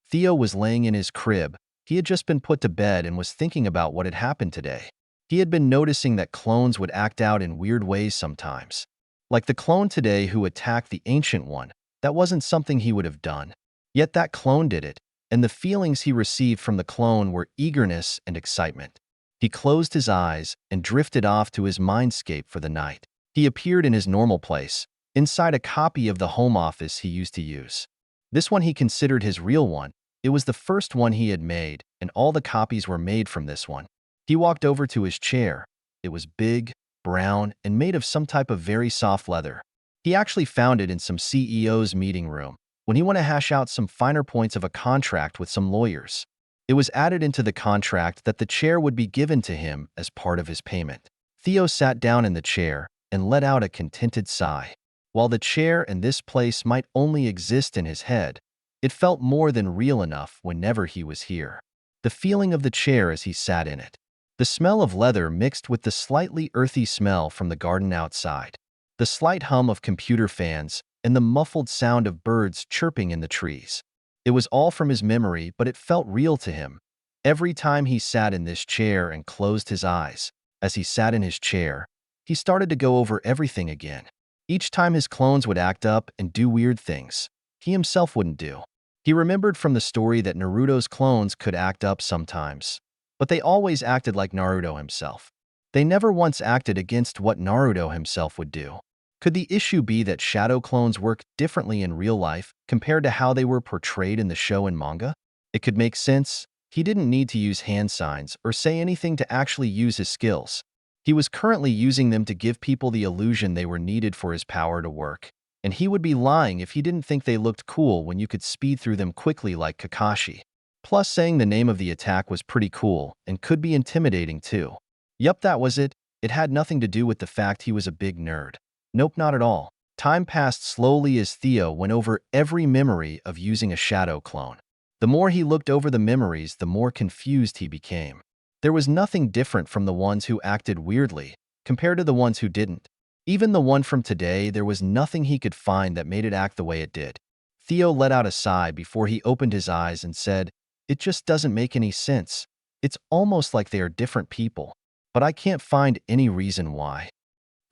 Theo was laying in his crib. He had just been put to bed and was thinking about what had happened today. He had been noticing that clones would act out in weird ways sometimes. Like the clone today who attacked the Ancient One, that wasn't something he would have done. Yet that clone did it, and the feelings he received from the clone were eagerness and excitement. He closed his eyes and drifted off to his mindscape for the night. He appeared in his normal place, inside a copy of the home office he used to use. This one he considered his real one. It was the first one he had made, and all the copies were made from this one. He walked over to his chair. It was big, brown, and made of some type of very soft leather. He actually found it in some CEO's meeting room when he wanted to hash out some finer points of a contract with some lawyers. It was added into the contract that the chair would be given to him as part of his payment. Theo sat down in the chair and let out a contented sigh. While the chair and this place might only exist in his head, it felt more than real enough whenever he was here. The feeling of the chair as he sat in it. The smell of leather mixed with the slightly earthy smell from the garden outside. The slight hum of computer fans and the muffled sound of birds chirping in the trees. It was all from his memory, but it felt real to him. Every time he sat in this chair and closed his eyes, as he sat in his chair, he started to go over everything again. Each time his clones would act up and do weird things he himself wouldn't do. He remembered from the story that Naruto's clones could act up sometimes, but they always acted like Naruto himself. They never once acted against what Naruto himself would do. Could the issue be that shadow clones work differently in real life compared to how they were portrayed in the show and manga? It could make sense. He didn't need to use hand signs or say anything to actually use his skills. He was currently using them to give people the illusion they were needed for his power to work. And he would be lying if he didn't think they looked cool when you could speed through them quickly like Kakashi. Plus, saying the name of the attack was pretty cool and could be intimidating too. Yup, that was it. It had nothing to do with the fact he was a big nerd. Nope, not at all. Time passed slowly as Theo went over every memory of using a shadow clone. The more he looked over the memories, the more confused he became. There was nothing different from the ones who acted weirdly compared to the ones who didn't. Even the one from today, there was nothing he could find that made it act the way it did. Theo let out a sigh before he opened his eyes and said, "It just doesn't make any sense. It's almost like they are different people, but I can't find any reason why."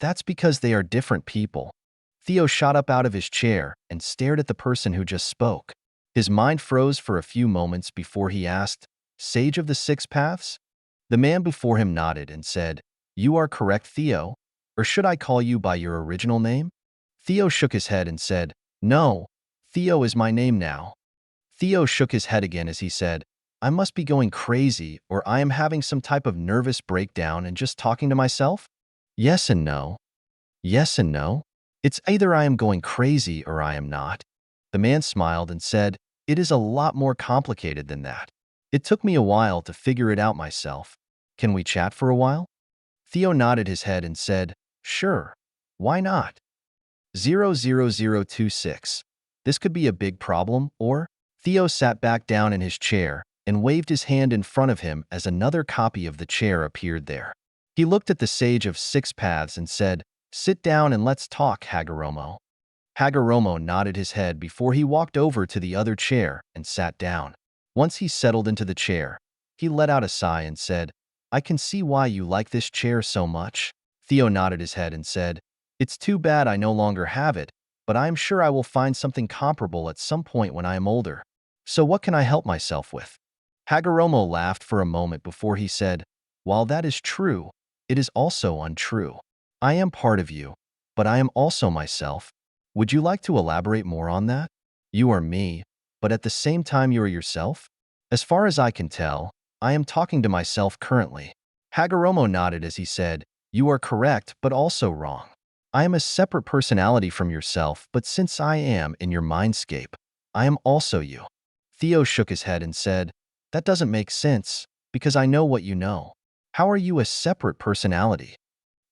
That's because they are different people. Theo shot up out of his chair and stared at the person who just spoke. His mind froze for a few moments before he asked, "Sage of the Six Paths?" The man before him nodded and said, "You are correct, Theo. Or should I call you by your original name?" Theo shook his head and said, "No, Theo is my name now." Theo shook his head again as he said, "I must be going crazy, or I am having some type of nervous breakdown and just talking to myself?" Yes and no. Yes and no. It's either I am going crazy or I am not. The man smiled and said, "It is a lot more complicated than that. It took me a while to figure it out myself. Can we chat for a while?" Theo nodded his head and said, "Sure. Why not?" 00026. This could be a big problem, or? Theo sat back down in his chair and waved his hand in front of him as another copy of the chair appeared there. He looked at the Sage of Six Paths and said, "Sit down and let's talk, Hagoromo." Hagoromo nodded his head before he walked over to the other chair and sat down. Once he settled into the chair, he let out a sigh and said, "I can see why you like this chair so much." Theo nodded his head and said, "It's too bad I no longer have it, but I am sure I will find something comparable at some point when I am older. So what can I help myself with?" Hagoromo laughed for a moment before he said, "While that is true, it is also untrue. I am part of you, but I am also myself. Would you like to elaborate more on that? You are me, but at the same time you are yourself? As far as I can tell, I am talking to myself currently." Hagoromo nodded as he said, "You are correct, but also wrong. I am a separate personality from yourself, but since I am in your mindscape, I am also you." Theo shook his head and said, "That doesn't make sense, because I know what you know. How are you a separate personality?"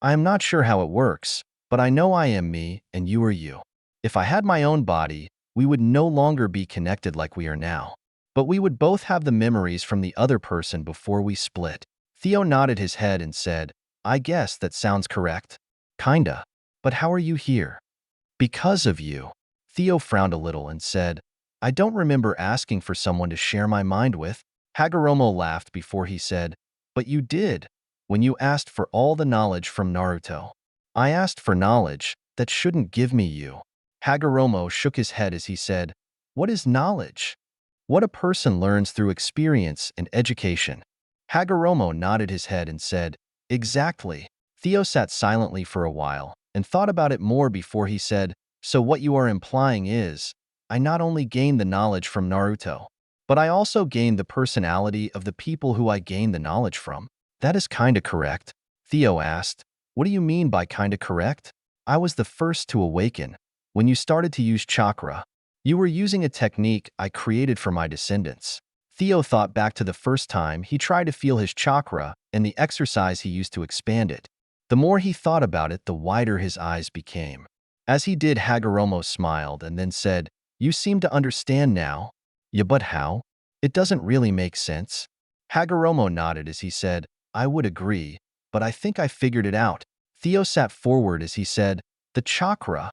"I am not sure how it works, but I know I am me and you are you. If I had my own body, we would no longer be connected like we are now. But we would both have the memories from the other person before we split." Theo nodded his head and said, "I guess that sounds correct. Kinda. But how are you here?" "Because of you." Theo frowned a little and said, "I don't remember asking for someone to share my mind with." Hagoromo laughed before he said, "But you did, when you asked for all the knowledge from Naruto." "I asked for knowledge that shouldn't give me you." Hagoromo shook his head as he said, "What is knowledge?" "What a person learns through experience and education." Hagoromo nodded his head and said, "Exactly." Theo sat silently for a while and thought about it more before he said, "So what you are implying is, I not only gained the knowledge from Naruto, but I also gained the personality of the people who I gained the knowledge from." "That is kinda correct." Theo asked, "What do you mean by kinda correct?" "I was the first to awaken when you started to use chakra. You were using a technique I created for my descendants." Theo thought back to the first time he tried to feel his chakra and the exercise he used to expand it. The more he thought about it, the wider his eyes became. As he did, Hagoromo smiled and then said, "You seem to understand now." "Yeah, but how? It doesn't really make sense." Hagoromo nodded as he said, "I would agree, but I think I figured it out." Theo sat forward as he said, "The chakra."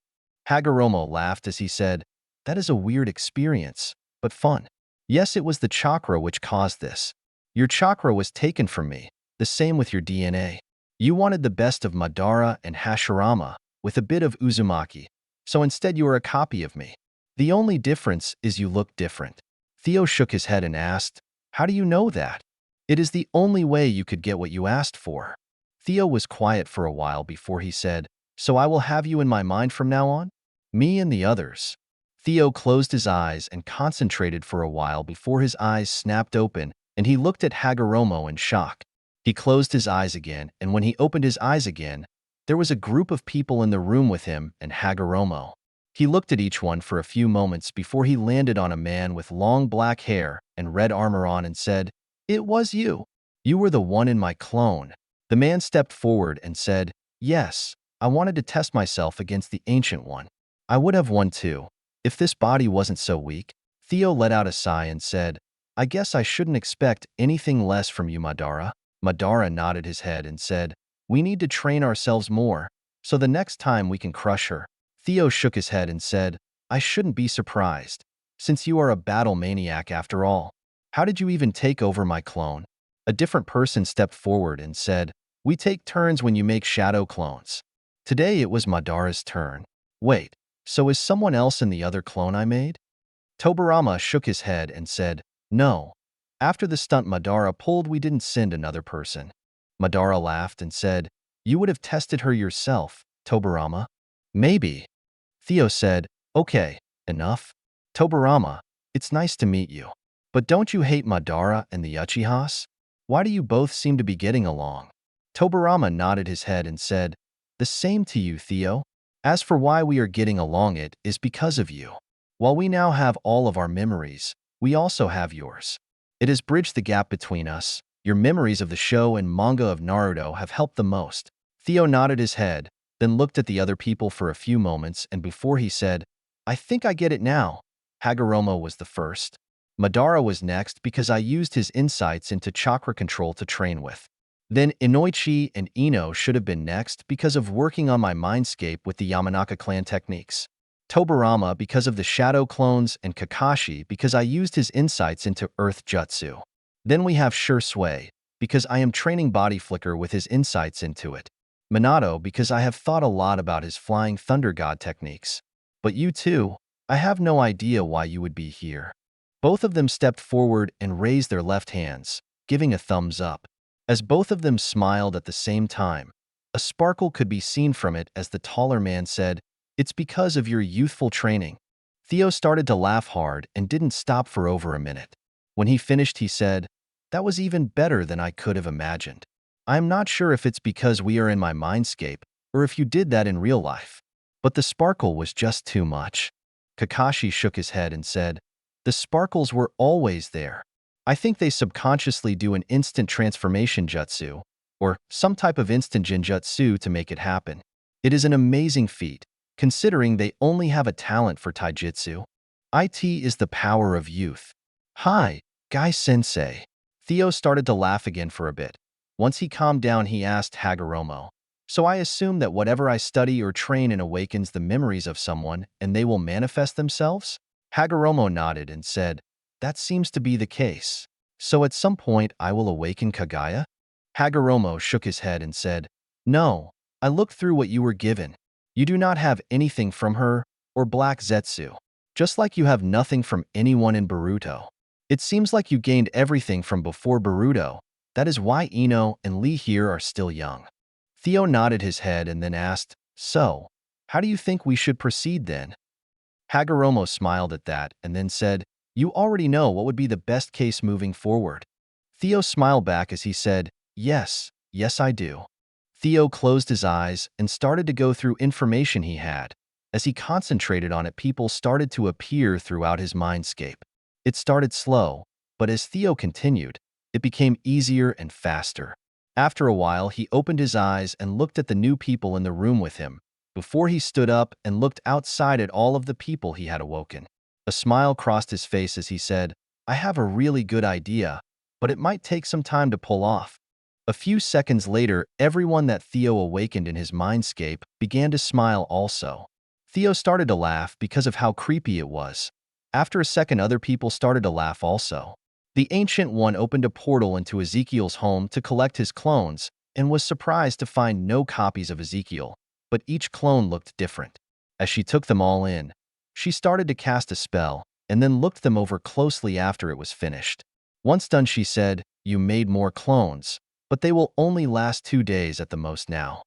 Hagoromo laughed as he said, "That is a weird experience, but fun." "Yes, it was the chakra which caused this. Your chakra was taken from me, the same with your DNA. You wanted the best of Madara and Hashirama, with a bit of Uzumaki, so instead you are a copy of me. The only difference is you look different." Theo shook his head and asked, "How do you know that?" "It is the only way you could get what you asked for." Theo was quiet for a while before he said, "So I will have you in my mind from now on? Me and the others." Theo closed his eyes and concentrated for a while before his eyes snapped open and he looked at Hagoromo in shock. He closed his eyes again, and when he opened his eyes again, there was a group of people in the room with him and Hagoromo. He looked at each one for a few moments before he landed on a man with long black hair and red armor on and said, "It was you. You were the one in my clone." The man stepped forward and said, "Yes, I wanted to test myself against the Ancient One. I would have won too, if this body wasn't so weak." Theo let out a sigh and said, "I guess I shouldn't expect anything less from you, Madara." Madara nodded his head and said, "We need to train ourselves more, so the next time we can crush her." Theo shook his head and said, "I shouldn't be surprised, since you are a battle maniac after all. How did you even take over my clone?" A different person stepped forward and said, "We take turns when you make shadow clones. Today it was Madara's turn." "Wait, so is someone else in the other clone I made?" Tobirama shook his head and said, "No. After the stunt Madara pulled, we didn't send another person." Madara laughed and said, "You would have tested her yourself, Tobirama." "Maybe." Theo said, "Okay, enough. Tobirama, it's nice to meet you. But don't you hate Madara and the Uchihas? Why do you both seem to be getting along?" Tobirama nodded his head and said, "The same to you, Theo. As for why we are getting along, it is because of you. While we now have all of our memories, we also have yours. It has bridged the gap between us. Your memories of the show and manga of Naruto have helped the most." Theo nodded his head, then looked at the other people for a few moments, and before he said, "I think I get it now." Hagoromo was the first. Madara was next because I used his insights into chakra control to train with. Then Inoichi and Ino should have been next because of working on my mindscape with the Yamanaka clan techniques. Tobirama because of the shadow clones, and Kakashi because I used his insights into earth jutsu. Then we have Shursui because I am training body flicker with his insights into it. Minato because I have thought a lot about his flying thunder god techniques. But you two, I have no idea why you would be here." Both of them stepped forward and raised their left hands, giving a thumbs up. As both of them smiled at the same time, a sparkle could be seen from it as the taller man said, "It's because of your youthful training." Theo started to laugh hard and didn't stop for over a minute. When he finished, he said, "That was even better than I could have imagined. I am not sure if it's because we are in my mindscape or if you did that in real life, but the sparkle was just too much." Kakashi shook his head and said, "The sparkles were always there. I think they subconsciously do an instant transformation jutsu, or some type of instant genjutsu to make it happen. It is an amazing feat, considering they only have a talent for taijutsu. It is the power of youth." "Hi, Guy-sensei." Theo started to laugh again for a bit. Once he calmed down, he asked Hagoromo, "So I assume that whatever I study or train in awakens the memories of someone and they will manifest themselves?" Hagoromo nodded and said, "That seems to be the case. So at some point I will awaken Kaguya?" Hagoromo shook his head and said, "No, I looked through what you were given. You do not have anything from her or Black Zetsu, just like you have nothing from anyone in Boruto. It seems like you gained everything from before Boruto. That is why Ino and Lee here are still young." Theo nodded his head and then asked, "So, how do you think we should proceed then?" Hagoromo smiled at that and then said, "You already know what would be the best case moving forward." Theo smiled back as he said, "Yes, yes I do." Theo closed his eyes and started to go through information he had. As he concentrated on it, people started to appear throughout his mindscape. It started slow, but as Theo continued, it became easier and faster. After a while, he opened his eyes and looked at the new people in the room with him, before he stood up and looked outside at all of the people he had awoken. A smile crossed his face as he said, "I have a really good idea, but it might take some time to pull off." A few seconds later, everyone that Theo awakened in his mindscape began to smile also. Theo started to laugh because of how creepy it was. After a second, other people started to laugh also. The Ancient One opened a portal into Ezekiel's home to collect his clones and was surprised to find no copies of Ezekiel, but each clone looked different. As she took them all in, she started to cast a spell and then looked them over closely after it was finished. Once done, she said, "You made more clones, but they will only last 2 days at the most now."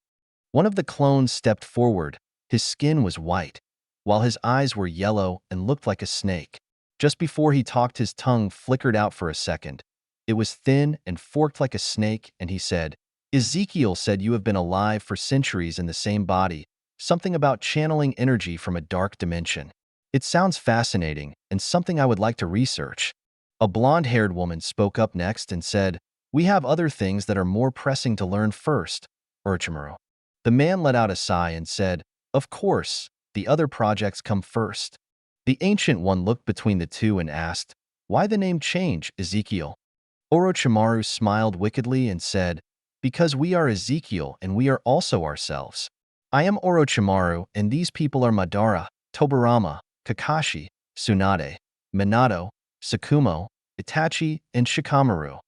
One of the clones stepped forward. His skin was white, while his eyes were yellow and looked like a snake. Just before he talked, his tongue flickered out for a second. It was thin and forked like a snake, and he said, "Ezekiel said you have been alive for centuries in the same body, something about channeling energy from a dark dimension. It sounds fascinating and something I would like to research." A blonde-haired woman spoke up next and said, "We have other things that are more pressing to learn first, Orochimaru." The man let out a sigh and said, "Of course, the other projects come first." The Ancient One looked between the two and asked, "Why the name change, Ezekiel?" Orochimaru smiled wickedly and said, "Because we are Ezekiel and we are also ourselves. I am Orochimaru and these people are Madara, Tobirama, Kakashi, Tsunade, Minato, Sakumo, Itachi, and Shikamaru."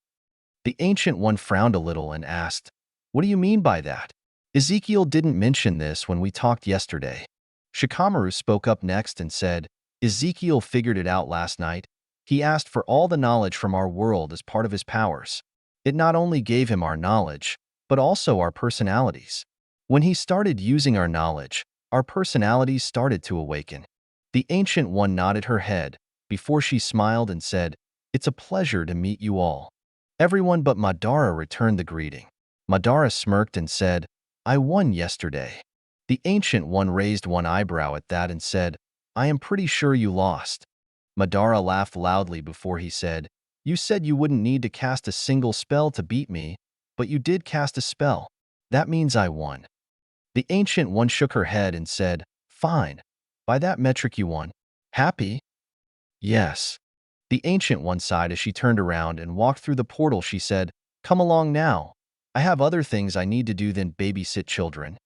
The Ancient One frowned a little and asked, "What do you mean by that? Ezekiel didn't mention this when we talked yesterday." Shikamaru spoke up next and said, "Ezekiel figured it out last night. He asked for all the knowledge from our world as part of his powers. It not only gave him our knowledge, but also our personalities. When he started using our knowledge, our personalities started to awaken." The Ancient One nodded her head before she smiled and said, "It's a pleasure to meet you all." Everyone but Madara returned the greeting. Madara smirked and said, "I won yesterday." The Ancient One raised one eyebrow at that and said, "I am pretty sure you lost." Madara laughed loudly before he said, "You said you wouldn't need to cast a single spell to beat me, but you did cast a spell. That means I won." The Ancient One shook her head and said, "Fine. By that metric you won. Happy?" "Yes." The Ancient One sighed as she turned around and walked through the portal. She said, "Come along now. I have other things I need to do than babysit children."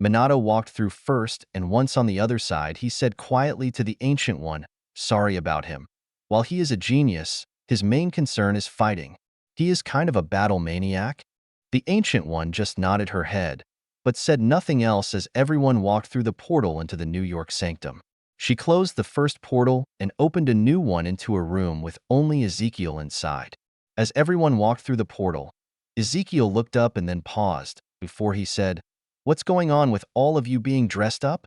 Minato walked through first, and once on the other side, he said quietly to the Ancient One, "Sorry about him. While he is a genius, his main concern is fighting. He is kind of a battle maniac." The Ancient One just nodded her head, but said nothing else as everyone walked through the portal into the New York Sanctum. She closed the first portal and opened a new one into a room with only Ezekiel inside. As everyone walked through the portal, Ezekiel looked up and then paused before he said, "What's going on with all of you being dressed up?"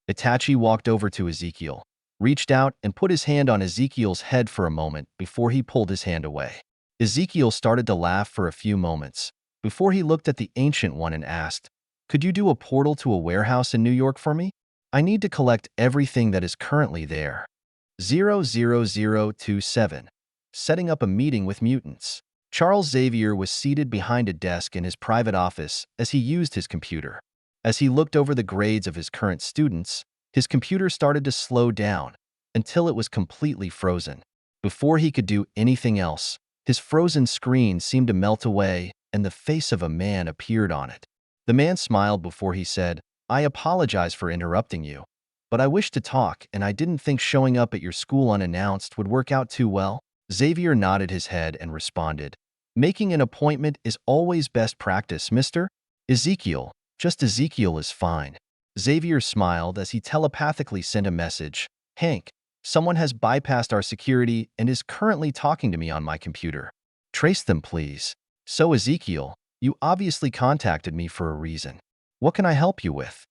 Itachi walked over to Ezekiel, reached out and put his hand on Ezekiel's head for a moment before he pulled his hand away. Ezekiel started to laugh for a few moments before he looked at the Ancient One and asked, "Could you do a portal to a warehouse in New York for me? I need to collect everything that is currently there." 00027. Setting up a meeting with mutants. Charles Xavier was seated behind a desk in his private office as he used his computer. As he looked over the grades of his current students, his computer started to slow down until it was completely frozen. Before he could do anything else, his frozen screen seemed to melt away and the face of a man appeared on it. The man smiled before he said, "I apologize for interrupting you, but I wish to talk and I didn't think showing up at your school unannounced would work out too well." Xavier nodded his head and responded, "Making an appointment is always best practice, Mr. Ezekiel. Just Ezekiel is fine." Xavier smiled as he telepathically sent a message, "Hank, someone has bypassed our security and is currently talking to me on my computer. Trace them, please." "So, Ezekiel, you obviously contacted me for a reason. What can I help you with?"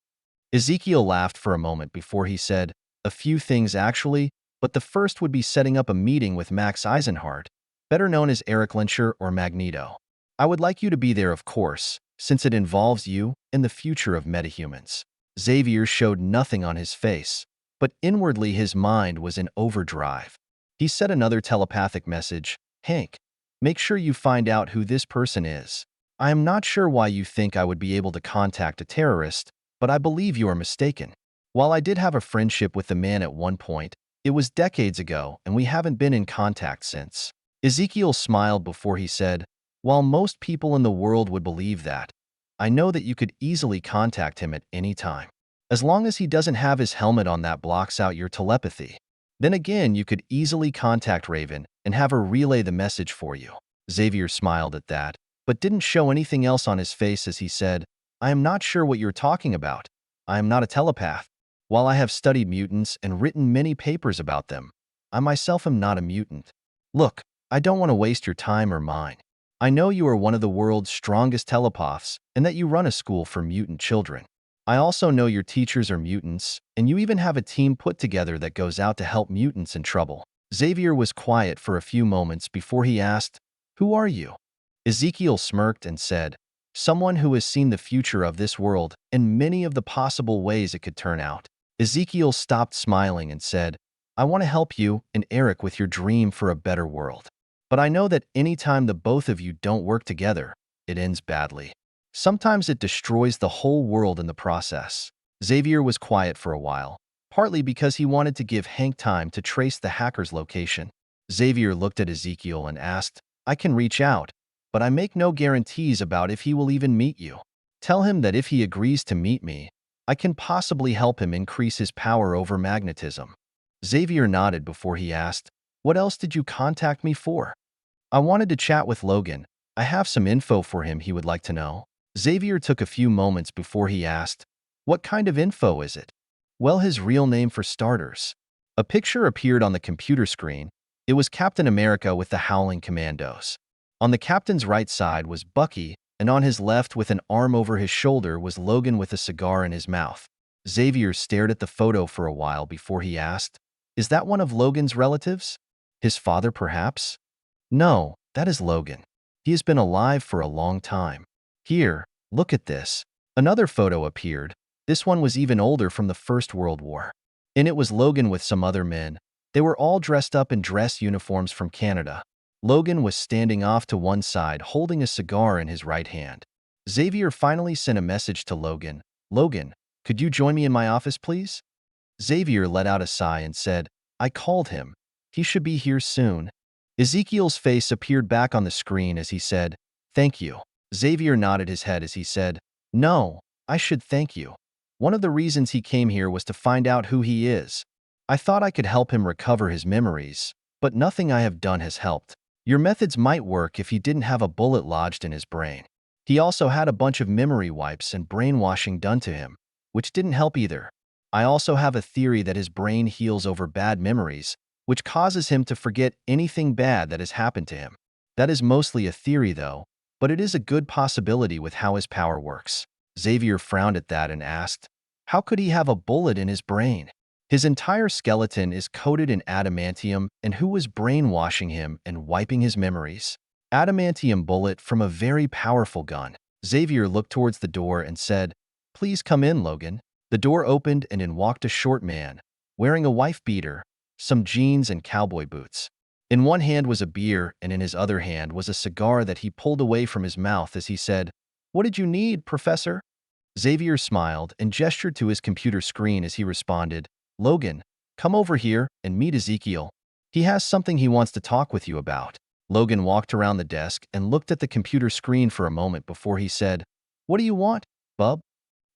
Ezekiel laughed for a moment before he said, "A few things actually, but the first would be setting up a meeting with Max Eisenhardt, better known as Eric Lyncher or Magneto. I would like you to be there, of course, since it involves you and the future of metahumans." Xavier showed nothing on his face, but inwardly his mind was in overdrive. He sent another telepathic message, Hank, make sure you find out who this person is. I am not sure why you think I would be able to contact a terrorist, but I believe you are mistaken. While I did have a friendship with the man at one point, it was decades ago and we haven't been in contact since. Ezekiel smiled before he said, while most people in the world would believe that, I know that you could easily contact him at any time. As long as he doesn't have his helmet on that blocks out your telepathy. Then again, you could easily contact Raven and have her relay the message for you. Xavier smiled at that, but didn't show anything else on his face as he said, I am not sure what you're talking about. I am not a telepath. While I have studied mutants and written many papers about them, I myself am not a mutant. Look, I don't want to waste your time or mine. I know you are one of the world's strongest telepaths and that you run a school for mutant children. I also know your teachers are mutants, and you even have a team put together that goes out to help mutants in trouble. Xavier was quiet for a few moments before he asked, who are you? Ezekiel smirked and said, someone who has seen the future of this world and many of the possible ways it could turn out. Ezekiel stopped smiling and said, I want to help you and Eric with your dream for a better world. But I know that any time the both of you don't work together, it ends badly. Sometimes it destroys the whole world in the process. Xavier was quiet for a while, partly because he wanted to give Hank time to trace the hacker's location. Xavier looked at Ezekiel and asked, I can reach out, but I make no guarantees about if he will even meet you. Tell him that if he agrees to meet me, I can possibly help him increase his power over magnetism. Xavier nodded before he asked, what else did you contact me for? I wanted to chat with Logan. I have some info for him he would like to know. Xavier took a few moments before he asked, what kind of info is it? Well, his real name for starters. A picture appeared on the computer screen. It was Captain America with the Howling Commandos. On the captain's right side was Bucky, and on his left with an arm over his shoulder was Logan with a cigar in his mouth. Xavier stared at the photo for a while before he asked, is that one of Logan's relatives? His father, perhaps? No, that is Logan. He has been alive for a long time. Here, look at this. Another photo appeared. This one was even older, from the First World War. And it was Logan with some other men. They were all dressed up in dress uniforms from Canada. Logan was standing off to one side holding a cigar in his right hand. Xavier finally sent a message to Logan. Logan, could you join me in my office, please? Xavier let out a sigh and said, I called him. He should be here soon. Ezekiel's face appeared back on the screen as he said, thank you. Xavier nodded his head as he said, no, I should thank you. One of the reasons he came here was to find out who he is. I thought I could help him recover his memories, but nothing I have done has helped. Your methods might work if he didn't have a bullet lodged in his brain. He also had a bunch of memory wipes and brainwashing done to him, which didn't help either. I also have a theory that his brain heals over bad memories, which causes him to forget anything bad that has happened to him. That is mostly a theory though, but it is a good possibility with how his power works. Xavier frowned at that and asked, how could he have a bullet in his brain? His entire skeleton is coated in adamantium, and who was brainwashing him and wiping his memories? Adamantium bullet from a very powerful gun. Xavier looked towards the door and said, please come in, Logan. The door opened and in walked a short man, wearing a wife beater, some jeans and cowboy boots. In one hand was a beer and in his other hand was a cigar that he pulled away from his mouth as he said, what did you need, Professor? Xavier smiled and gestured to his computer screen as he responded, Logan, come over here and meet Ezekiel. He has something he wants to talk with you about. Logan walked around the desk and looked at the computer screen for a moment before he said, what do you want, bub?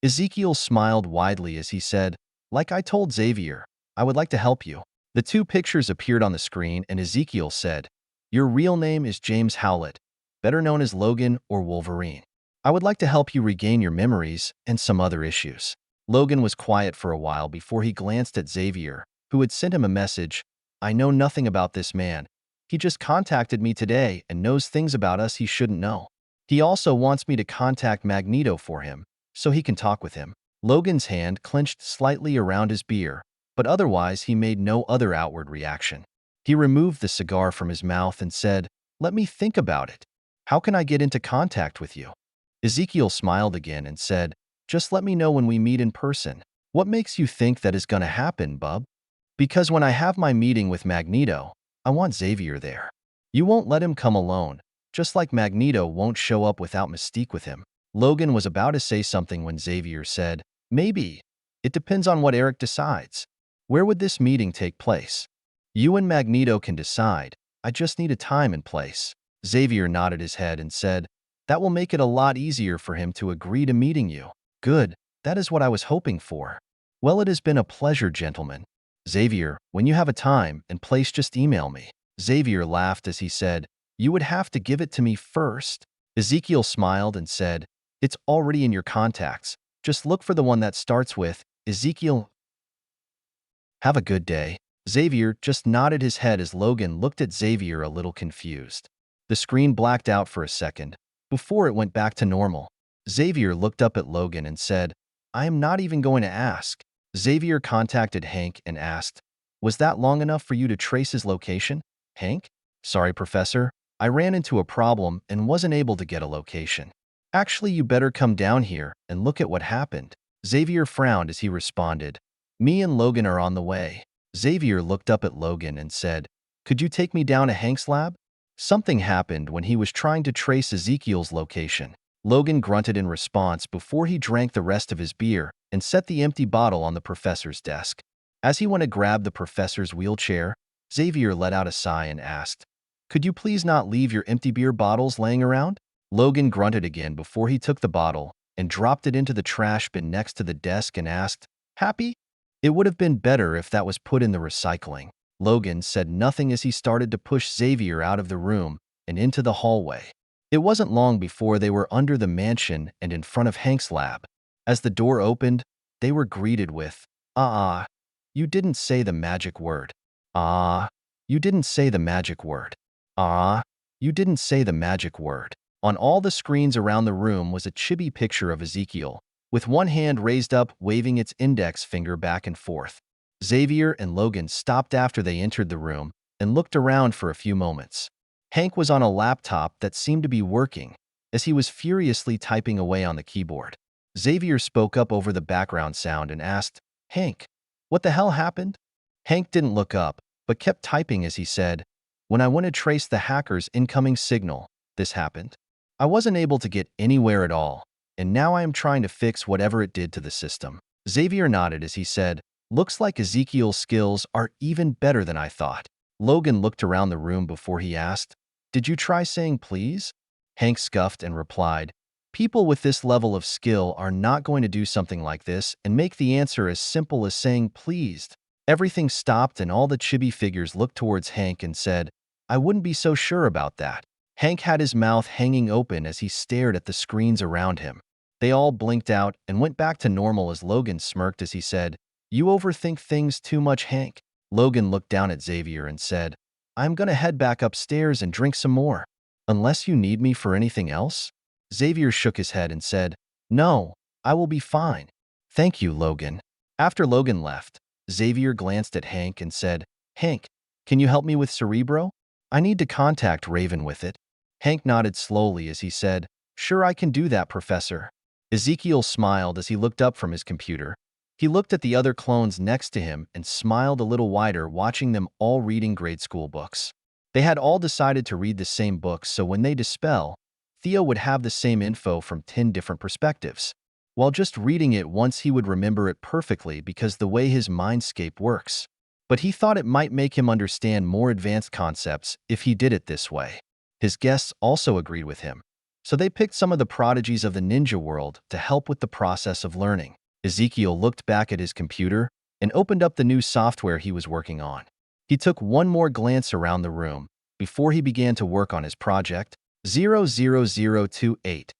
Ezekiel smiled widely as he said, like I told Xavier, I would like to help you. The two pictures appeared on the screen and Ezekiel said, your real name is James Howlett, better known as Logan or Wolverine. I would like to help you regain your memories and some other issues. Logan was quiet for a while before he glanced at Xavier, who had sent him a message. I know nothing about this man. He just contacted me today and knows things about us he shouldn't know. He also wants me to contact Magneto for him, so he can talk with him. Logan's hand clenched slightly around his beer, but otherwise he made no other outward reaction. He removed the cigar from his mouth and said, let me think about it. How can I get into contact with you? Ezekiel smiled again and said, just let me know when we meet in person. What makes you think that is going to happen, bub? Because when I have my meeting with Magneto, I want Xavier there. You won't let him come alone, just like Magneto won't show up without Mystique with him. Logan was about to say something when Xavier said, maybe. It depends on what Eric decides. Where would this meeting take place? You and Magneto can decide. I just need a time and place. Xavier nodded his head and said, that will make it a lot easier for him to agree to meeting you. Good, that is what I was hoping for. Well, it has been a pleasure, gentlemen. Xavier, when you have a time and place, just email me. Xavier laughed as he said, you would have to give it to me first. Ezekiel smiled and said, it's already in your contacts. Just look for the one that starts with Ezekiel. Have a good day. Xavier just nodded his head as Logan looked at Xavier a little confused. The screen blacked out for a second, before it went back to normal. Xavier looked up at Logan and said, I am not even going to ask. Xavier contacted Hank and asked, was that long enough for you to trace his location? Hank? Sorry, Professor. I ran into a problem and wasn't able to get a location. Actually, you better come down here and look at what happened. Xavier frowned as he responded, me and Logan are on the way. Xavier looked up at Logan and said, could you take me down to Hank's lab? Something happened when he was trying to trace Ezekiel's location. Logan grunted in response before he drank the rest of his beer and set the empty bottle on the professor's desk. As he went to grab the professor's wheelchair, Xavier let out a sigh and asked, could you please not leave your empty beer bottles laying around? Logan grunted again before he took the bottle and dropped it into the trash bin next to the desk and asked, happy? It would have been better if that was put in the recycling. Logan said nothing as he started to push Xavier out of the room and into the hallway. It wasn't long before they were under the mansion and in front of Hank's lab. As the door opened, they were greeted with, you didn't say the magic word. You didn't say the magic word. You didn't say the magic word. On all the screens around the room was a chibi picture of Ezekiel, with one hand raised up, waving its index finger back and forth. Xavier and Logan stopped after they entered the room and looked around for a few moments. Hank was on a laptop that seemed to be working, as he was furiously typing away on the keyboard. Xavier spoke up over the background sound and asked, Hank, what the hell happened? Hank didn't look up, but kept typing as he said, when I went to trace the hacker's incoming signal, this happened. I wasn't able to get anywhere at all, and now I am trying to fix whatever it did to the system. Xavier nodded as he said, looks like Ezekiel's skills are even better than I thought. Logan looked around the room before he asked, did you try saying please? Hank scuffed and replied, people with this level of skill are not going to do something like this and make the answer as simple as saying pleased. Everything stopped and all the chibi figures looked towards Hank and said, I wouldn't be so sure about that. Hank had his mouth hanging open as he stared at the screens around him. They all blinked out and went back to normal as Logan smirked as he said, you overthink things too much, Hank. Logan looked down at Xavier and said, I'm gonna head back upstairs and drink some more. Unless you need me for anything else? Xavier shook his head and said, no, I will be fine. Thank you, Logan. After Logan left, Xavier glanced at Hank and said, Hank, can you help me with Cerebro? I need to contact Raven with it. Hank nodded slowly as he said, sure, I can do that, Professor. Ezekiel smiled as he looked up from his computer. He looked at the other clones next to him and smiled a little wider, watching them all reading grade school books. They had all decided to read the same books, so when they dispel, Theo would have the same info from 10 different perspectives. While just reading it once, he would remember it perfectly because the way his mindscape works. But he thought it might make him understand more advanced concepts if he did it this way. His guests also agreed with him, so they picked some of the prodigies of the ninja world to help with the process of learning. Ezekiel looked back at his computer and opened up the new software he was working on. He took one more glance around the room before he began to work on his project, 00028.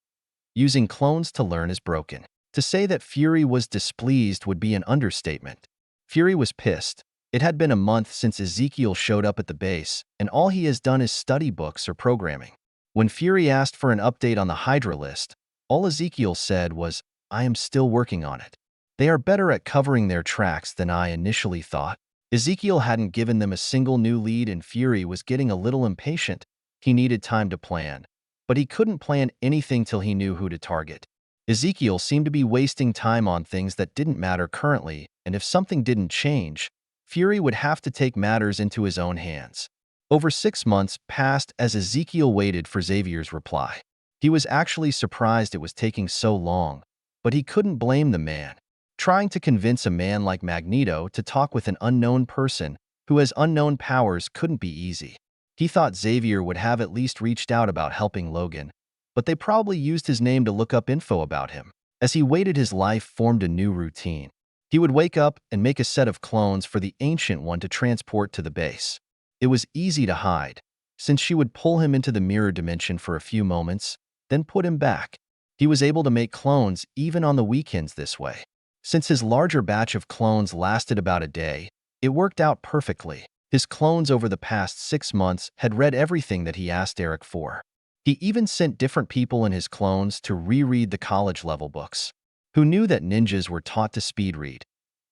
Using clones to learn is broken. To say that Fury was displeased would be an understatement. Fury was pissed. It had been a month since Ezekiel showed up at the base, and all he has done is study books or programming. When Fury asked for an update on the Hydra list, all Ezekiel said was, I am still working on it. They are better at covering their tracks than I initially thought. Ezekiel hadn't given them a single new lead and Fury was getting a little impatient. He needed time to plan, but he couldn't plan anything till he knew who to target. Ezekiel seemed to be wasting time on things that didn't matter currently, and if something didn't change, Fury would have to take matters into his own hands. Over 6 months passed as Ezekiel waited for Xavier's reply. He was actually surprised it was taking so long, but he couldn't blame the man. Trying to convince a man like Magneto to talk with an unknown person who has unknown powers couldn't be easy. He thought Xavier would have at least reached out about helping Logan, but they probably used his name to look up info about him. As he waited, his life formed a new routine. He would wake up and make a set of clones for the Ancient One to transport to the base. It was easy to hide, since she would pull him into the mirror dimension for a few moments, then put him back. He was able to make clones even on the weekends this way. Since his larger batch of clones lasted about a day, it worked out perfectly. His clones over the past 6 months had read everything that he asked Eric for. He even sent different people in his clones to reread the college-level books, who knew that ninjas were taught to speed read,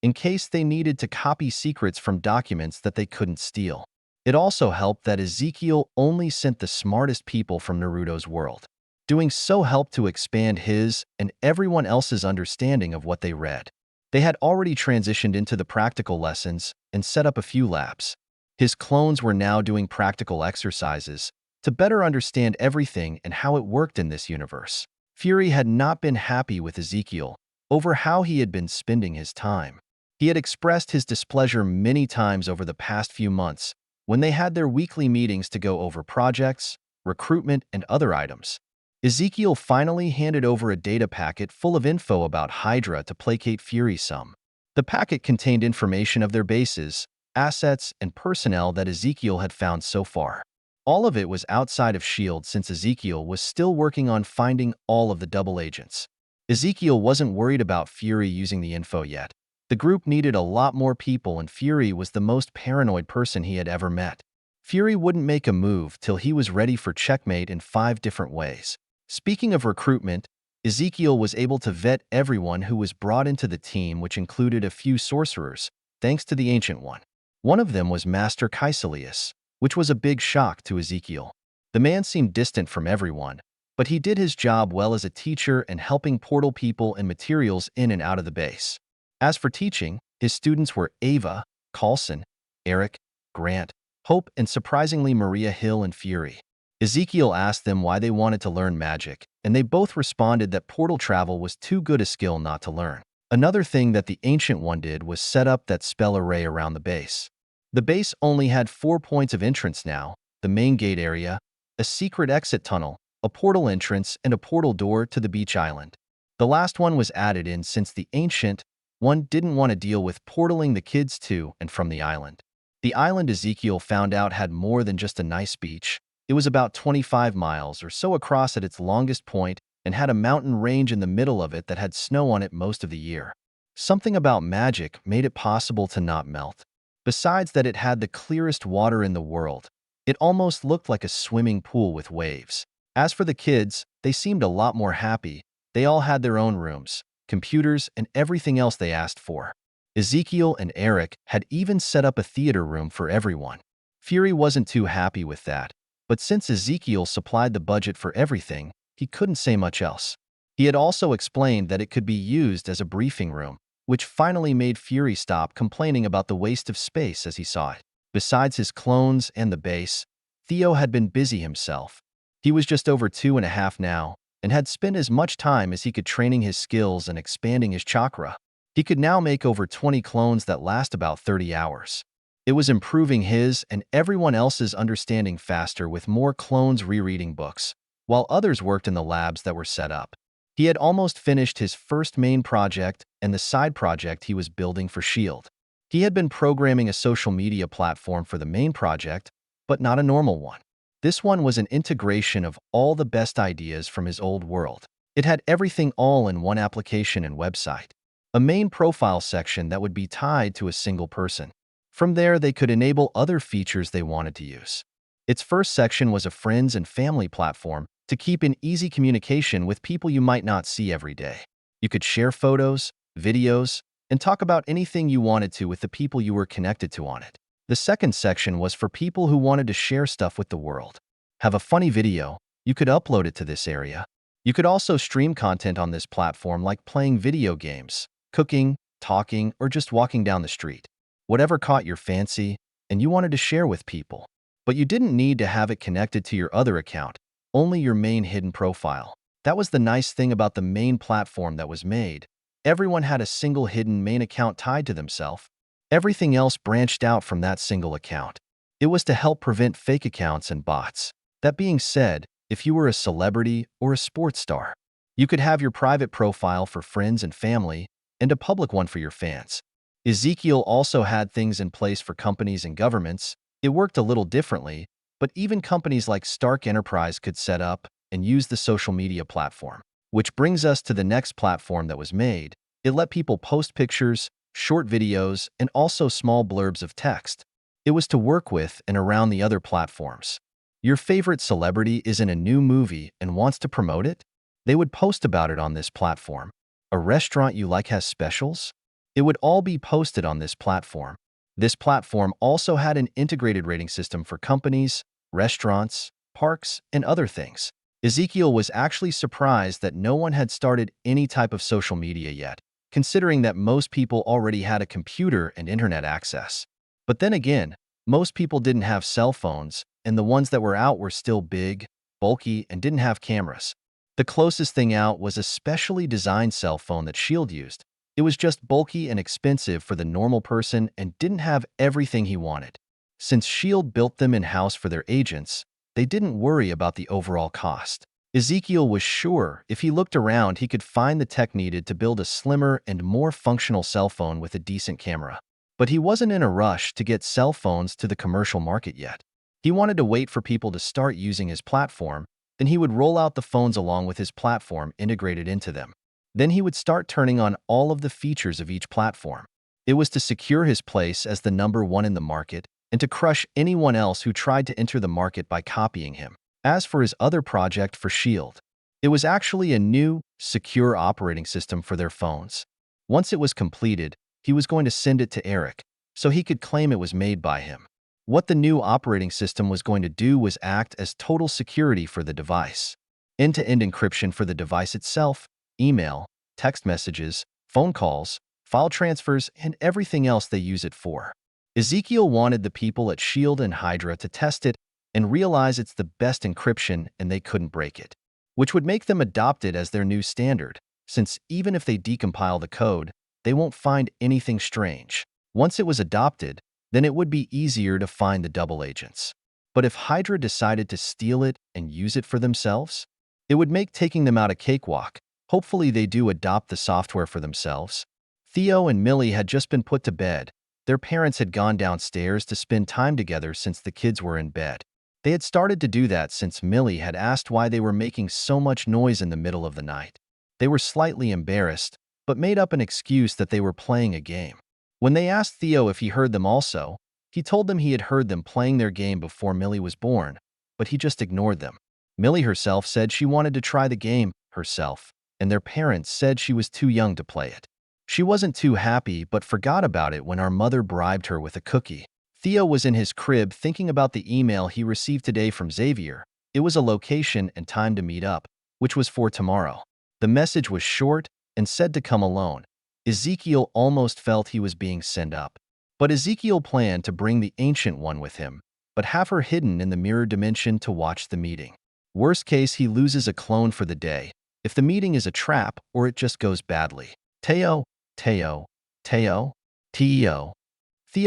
in case they needed to copy secrets from documents that they couldn't steal. It also helped that Ezekiel only sent the smartest people from Naruto's world. Doing so helped to expand his and everyone else's understanding of what they read. They had already transitioned into the practical lessons and set up a few labs. His clones were now doing practical exercises to better understand everything and how it worked in this universe. Fury had not been happy with Ezekiel over how he had been spending his time. He had expressed his displeasure many times over the past few months when they had their weekly meetings to go over projects, recruitment, and other items. Ezekiel finally handed over a data packet full of info about Hydra to placate Fury some. The packet contained information of their bases, assets, and personnel that Ezekiel had found so far. All of it was outside of S.H.I.E.L.D. since Ezekiel was still working on finding all of the double agents. Ezekiel wasn't worried about Fury using the info yet. The group needed a lot more people, and Fury was the most paranoid person he had ever met. Fury wouldn't make a move till he was ready for checkmate in 5 different ways. Speaking of recruitment, Ezekiel was able to vet everyone who was brought into the team, which included a few sorcerers, thanks to the Ancient One. One of them was Master Caecilius, which was a big shock to Ezekiel. The man seemed distant from everyone, but he did his job well as a teacher and helping portal people and materials in and out of the base. As for teaching, his students were Ava, Coulson, Eric, Grant, Hope, and surprisingly Maria Hill and Fury. Ezekiel asked them why they wanted to learn magic, and they both responded that portal travel was too good a skill not to learn. Another thing that the Ancient One did was set up that spell array around the base. The base only had 4 points of entrance now: the main gate area, a secret exit tunnel, a portal entrance, and a portal door to the beach island. The last one was added in since the Ancient One didn't want to deal with portaling the kids to and from the island. The island, Ezekiel found out, had more than just a nice beach. It was about 25 miles or so across at its longest point and had a mountain range in the middle of it that had snow on it most of the year. Something about magic made it possible to not melt. Besides that, it had the clearest water in the world. It almost looked like a swimming pool with waves. As for the kids, they seemed a lot more happy. They all had their own rooms, computers, and everything else they asked for. Ezekiel and Eric had even set up a theater room for everyone. Fury wasn't too happy with that, but since Ezekiel supplied the budget for everything, he couldn't say much else. He had also explained that it could be used as a briefing room, which finally made Fury stop complaining about the waste of space as he saw it. Besides his clones and the base, Theo had been busy himself. He was just over 2.5 now, and had spent as much time as he could training his skills and expanding his chakra. He could now make over 20 clones that last about 30 hours. It was improving his and everyone else's understanding faster, with more clones rereading books, while others worked in the labs that were set up. He had almost finished his first main project and the side project he was building for S.H.I.E.L.D. He had been programming a social media platform for the main project, but not a normal one. This one was an integration of all the best ideas from his old world. It had everything all in one application and website. A main profile section that would be tied to a single person. From there, they could enable other features they wanted to use. Its first section was a friends and family platform to keep in easy communication with people you might not see every day. You could share photos, videos, and talk about anything you wanted to with the people you were connected to on it. The second section was for people who wanted to share stuff with the world. Have a funny video, you could upload it to this area. You could also stream content on this platform, like playing video games, cooking, talking, or just walking down the street. Whatever caught your fancy and you wanted to share with people. But you didn't need to have it connected to your other account, only your main hidden profile. That was the nice thing about the main platform that was made. Everyone had a single hidden main account tied to themselves. Everything else branched out from that single account. It was to help prevent fake accounts and bots. That being said, if you were a celebrity or a sports star, you could have your private profile for friends and family and a public one for your fans. Ezekiel also had things in place for companies and governments. It worked a little differently, but even companies like Stark Enterprise could set up and use the social media platform. Which brings us to the next platform that was made. It let people post pictures, short videos, and also small blurbs of text. It was to work with and around the other platforms. Your favorite celebrity is in a new movie and wants to promote it? They would post about it on this platform. A restaurant you like has specials? It would all be posted on this platform. This platform also had an integrated rating system for companies, restaurants, parks, and other things. Ezekiel was actually surprised that no one had started any type of social media yet, considering that most people already had a computer and internet access. But then again, most people didn't have cell phones, and the ones that were out were still big, bulky, and didn't have cameras. The closest thing out was a specially designed cell phone that Shield used. It was just bulky and expensive for the normal person and didn't have everything he wanted. Since Shield built them in-house for their agents, they didn't worry about the overall cost. Ezekiel was sure if he looked around he could find the tech needed to build a slimmer and more functional cell phone with a decent camera. But he wasn't in a rush to get cell phones to the commercial market yet. He wanted to wait for people to start using his platform, then he would roll out the phones along with his platform integrated into them. Then he would start turning on all of the features of each platform. It was to secure his place as the #1 in the market and to crush anyone else who tried to enter the market by copying him. As for his other project for Shield, it was actually a new, secure operating system for their phones. Once it was completed, he was going to send it to Eric, so he could claim it was made by him. What the new operating system was going to do was act as total security for the device. End-to-end encryption for the device itself, email, text messages, phone calls, file transfers, and everything else they use it for. Ezekiel wanted the people at Shield and Hydra to test it and realize it's the best encryption and they couldn't break it, which would make them adopt it as their new standard, since even if they decompile the code, they won't find anything strange. Once it was adopted, then it would be easier to find the double agents. But if Hydra decided to steal it and use it for themselves, it would make taking them out a cakewalk. Hopefully they do adopt the software for themselves. Theo and Millie had just been put to bed. Their parents had gone downstairs to spend time together since the kids were in bed. They had started to do that since Millie had asked why they were making so much noise in the middle of the night. They were slightly embarrassed, but made up an excuse that they were playing a game. When they asked Theo if he heard them also, he told them he had heard them playing their game before Millie was born, but he just ignored them. Millie herself said she wanted to try the game herself, and their parents said she was too young to play it. She wasn't too happy but forgot about it when our mother bribed her with a cookie. Theo was in his crib thinking about the email he received today from Xavier. It was a location and time to meet up, which was for tomorrow. The message was short and said to come alone. Ezekiel almost felt he was being sent up. But Ezekiel planned to bring the Ancient One with him, but have her hidden in the mirror dimension to watch the meeting. Worst case, he loses a clone for the day, if the meeting is a trap or it just goes badly. Theo. Theo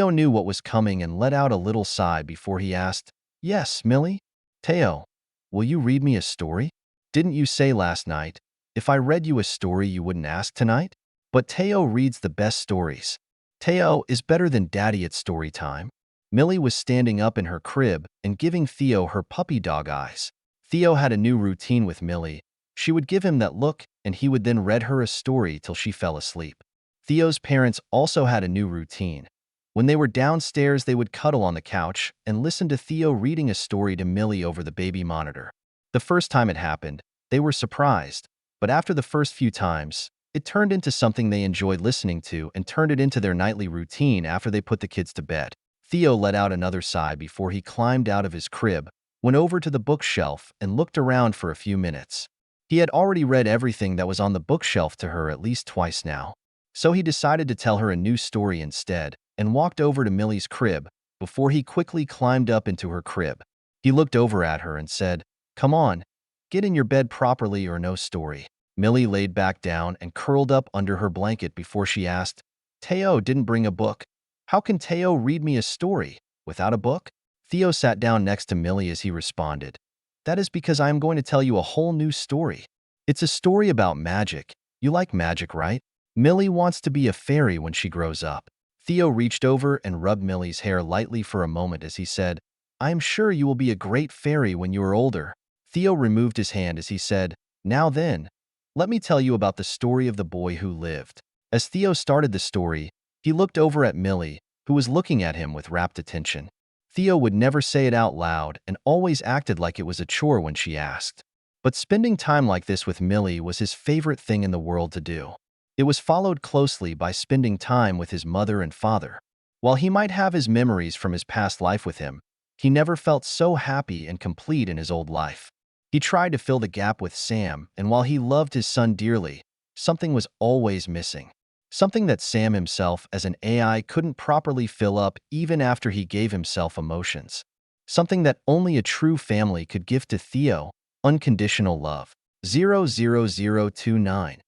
knew what was coming and let out a little sigh before he asked, "Yes, Millie? Theo, will you read me a story? Didn't you say last night, if I read you a story you wouldn't ask tonight?" But Theo reads the best stories. Theo is better than Daddy at story time. Millie was standing up in her crib and giving Theo her puppy dog eyes. Theo had a new routine with Millie. She would give him that look and he would then read her a story till she fell asleep. Theo's parents also had a new routine. When they were downstairs, they would cuddle on the couch and listen to Theo reading a story to Millie over the baby monitor. The first time it happened, they were surprised, but after the first few times, it turned into something they enjoyed listening to and turned it into their nightly routine after they put the kids to bed. Theo let out another sigh before he climbed out of his crib, went over to the bookshelf, and looked around for a few minutes. He had already read everything that was on the bookshelf to her at least twice now. So he decided to tell her a new story instead and walked over to Millie's crib, before he quickly climbed up into her crib. He looked over at her and said, "Come on, get in your bed properly or no story." Millie laid back down and curled up under her blanket before she asked, "Teo didn't bring a book. How can Teo read me a story without a book?" Theo sat down next to Millie as he responded, "That is because I am going to tell you a whole new story. It's a story about magic. You like magic, right? Millie wants to be a fairy when she grows up." Theo reached over and rubbed Millie's hair lightly for a moment as he said, "I am sure you will be a great fairy when you are older." Theo removed his hand as he said, "Now then, let me tell you about the story of the boy who lived." As Theo started the story, he looked over at Millie, who was looking at him with rapt attention. Theo would never say it out loud and always acted like it was a chore when she asked. But spending time like this with Millie was his favorite thing in the world to do. It was followed closely by spending time with his mother and father. While he might have his memories from his past life with him, he never felt so happy and complete in his old life. He tried to fill the gap with Sam, and while he loved his son dearly, something was always missing. Something that Sam himself as an AI couldn't properly fill up even after he gave himself emotions. Something that only a true family could give to Theo: unconditional love. 00029.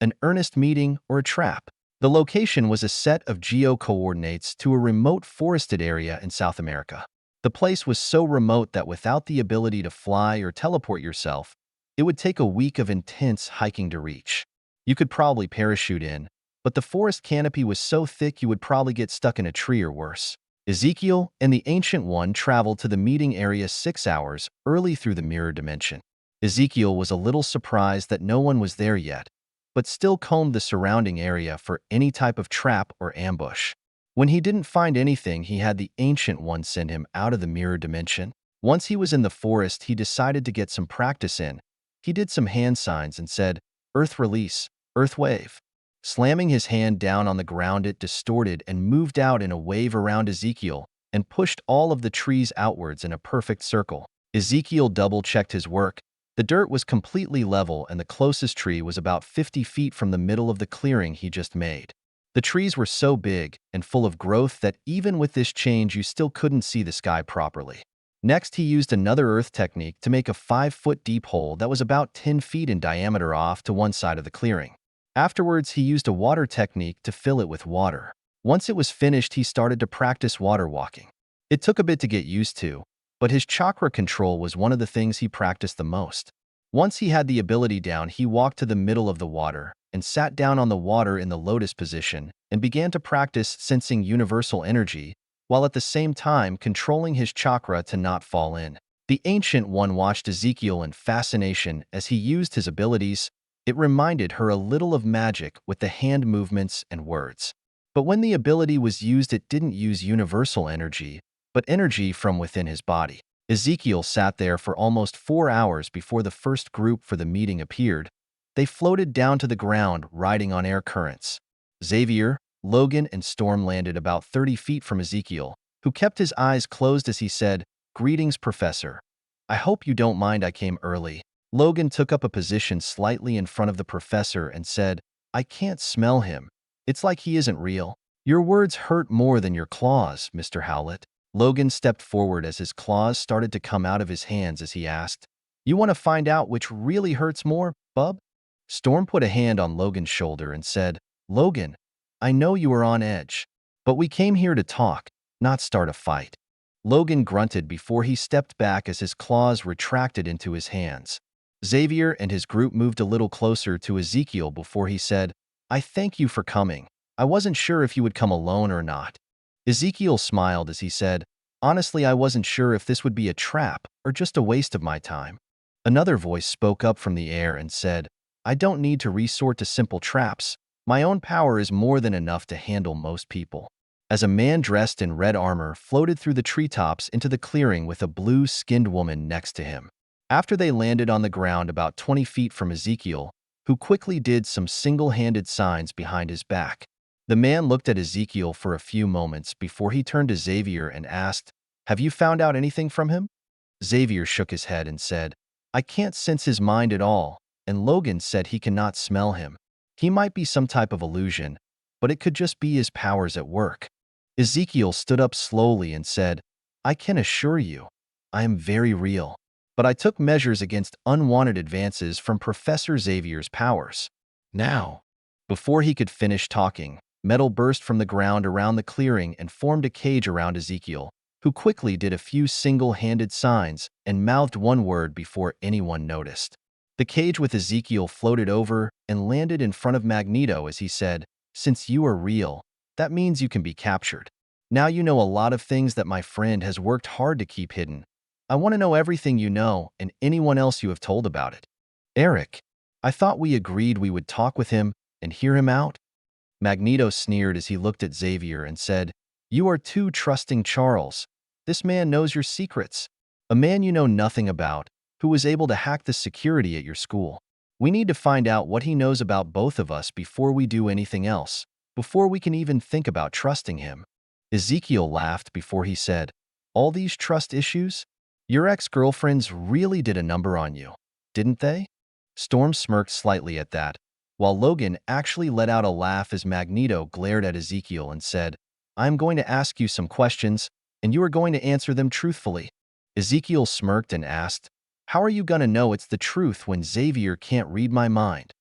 An earnest meeting or a trap. The location was a set of geo-coordinates to a remote forested area in South America. The place was so remote that without the ability to fly or teleport yourself, it would take a week of intense hiking to reach. You could probably parachute in, but the forest canopy was so thick you would probably get stuck in a tree or worse. Ezekiel and the Ancient One traveled to the meeting area 6 hours early through the mirror dimension. Ezekiel was a little surprised that no one was there yet, but still combed the surrounding area for any type of trap or ambush. When he didn't find anything, he had the Ancient One send him out of the mirror dimension. Once he was in the forest, he decided to get some practice in. He did some hand signs and said, "Earth release, Earth wave." Slamming his hand down on the ground, it distorted and moved out in a wave around Ezekiel and pushed all of the trees outwards in a perfect circle. Ezekiel double-checked his work. The dirt was completely level and the closest tree was about 50 feet from the middle of the clearing he just made. The trees were so big and full of growth that even with this change you still couldn't see the sky properly. Next, he used another earth technique to make a 5-foot deep hole that was about 10 feet in diameter off to one side of the clearing. Afterwards, he used a water technique to fill it with water. Once it was finished, he started to practice water walking. It took a bit to get used to, but his chakra control was one of the things he practiced the most. Once he had the ability down, he walked to the middle of the water and sat down on the water in the lotus position and began to practice sensing universal energy, while at the same time controlling his chakra to not fall in. The Ancient One watched Ezekiel in fascination as he used his abilities. It reminded her a little of magic with the hand movements and words. But when the ability was used, it didn't use universal energy, but energy from within his body. Ezekiel sat there for almost 4 hours before the first group for the meeting appeared. They floated down to the ground, riding on air currents. Xavier, Logan, and Storm landed about 30 feet from Ezekiel, who kept his eyes closed as he said, "Greetings, Professor. I hope you don't mind I came early." Logan took up a position slightly in front of the professor and said, "I can't smell him. It's like he isn't real." "Your words hurt more than your claws, Mr. Howlett." Logan stepped forward as his claws started to come out of his hands as he asked, "You want to find out which really hurts more, bub?" Storm put a hand on Logan's shoulder and said, "Logan, I know you are on edge, but we came here to talk, not start a fight." Logan grunted before he stepped back as his claws retracted into his hands. Xavier and his group moved a little closer to Ezekiel before he said, "I thank you for coming. I wasn't sure if you would come alone or not." Ezekiel smiled as he said, "Honestly, I wasn't sure if this would be a trap or just a waste of my time." Another voice spoke up from the air and said, "I don't need to resort to simple traps. My own power is more than enough to handle most people." As a man dressed in red armor floated through the treetops into the clearing with a blue-skinned woman next to him. After they landed on the ground about 20 feet from Ezekiel, who quickly did some single-handed signs behind his back. The man looked at Ezekiel for a few moments before he turned to Xavier and asked, "Have you found out anything from him?" Xavier shook his head and said, "I can't sense his mind at all," and Logan said he cannot smell him. He might be some type of illusion, but it could just be his powers at work. Ezekiel stood up slowly and said, I can assure you, I am very real. But I took measures against unwanted advances from Professor Xavier's powers. Now, before he could finish talking, metal burst from the ground around the clearing and formed a cage around Ezekiel, who quickly did a few single-handed signs and mouthed one word before anyone noticed. The cage with Ezekiel floated over and landed in front of Magneto as he said, Since you are real, that means you can be captured. Now you know a lot of things that my friend has worked hard to keep hidden. I want to know everything you know and anyone else you have told about it. Eric, I thought we agreed we would talk with him and hear him out. Magneto sneered as he looked at Xavier and said, You are too trusting, Charles. This man knows your secrets. A man you know nothing about, who was able to hack the security at your school. We need to find out what he knows about both of us before we do anything else, before we can even think about trusting him. Ezekiel laughed before he said, All these trust issues? Your ex-girlfriends really did a number on you, didn't they? Storm smirked slightly at that, while Logan actually let out a laugh as Magneto glared at Ezekiel and said, I'm going to ask you some questions, and you are going to answer them truthfully. Ezekiel smirked and asked, How are you going to know it's the truth when Xavier can't read my mind?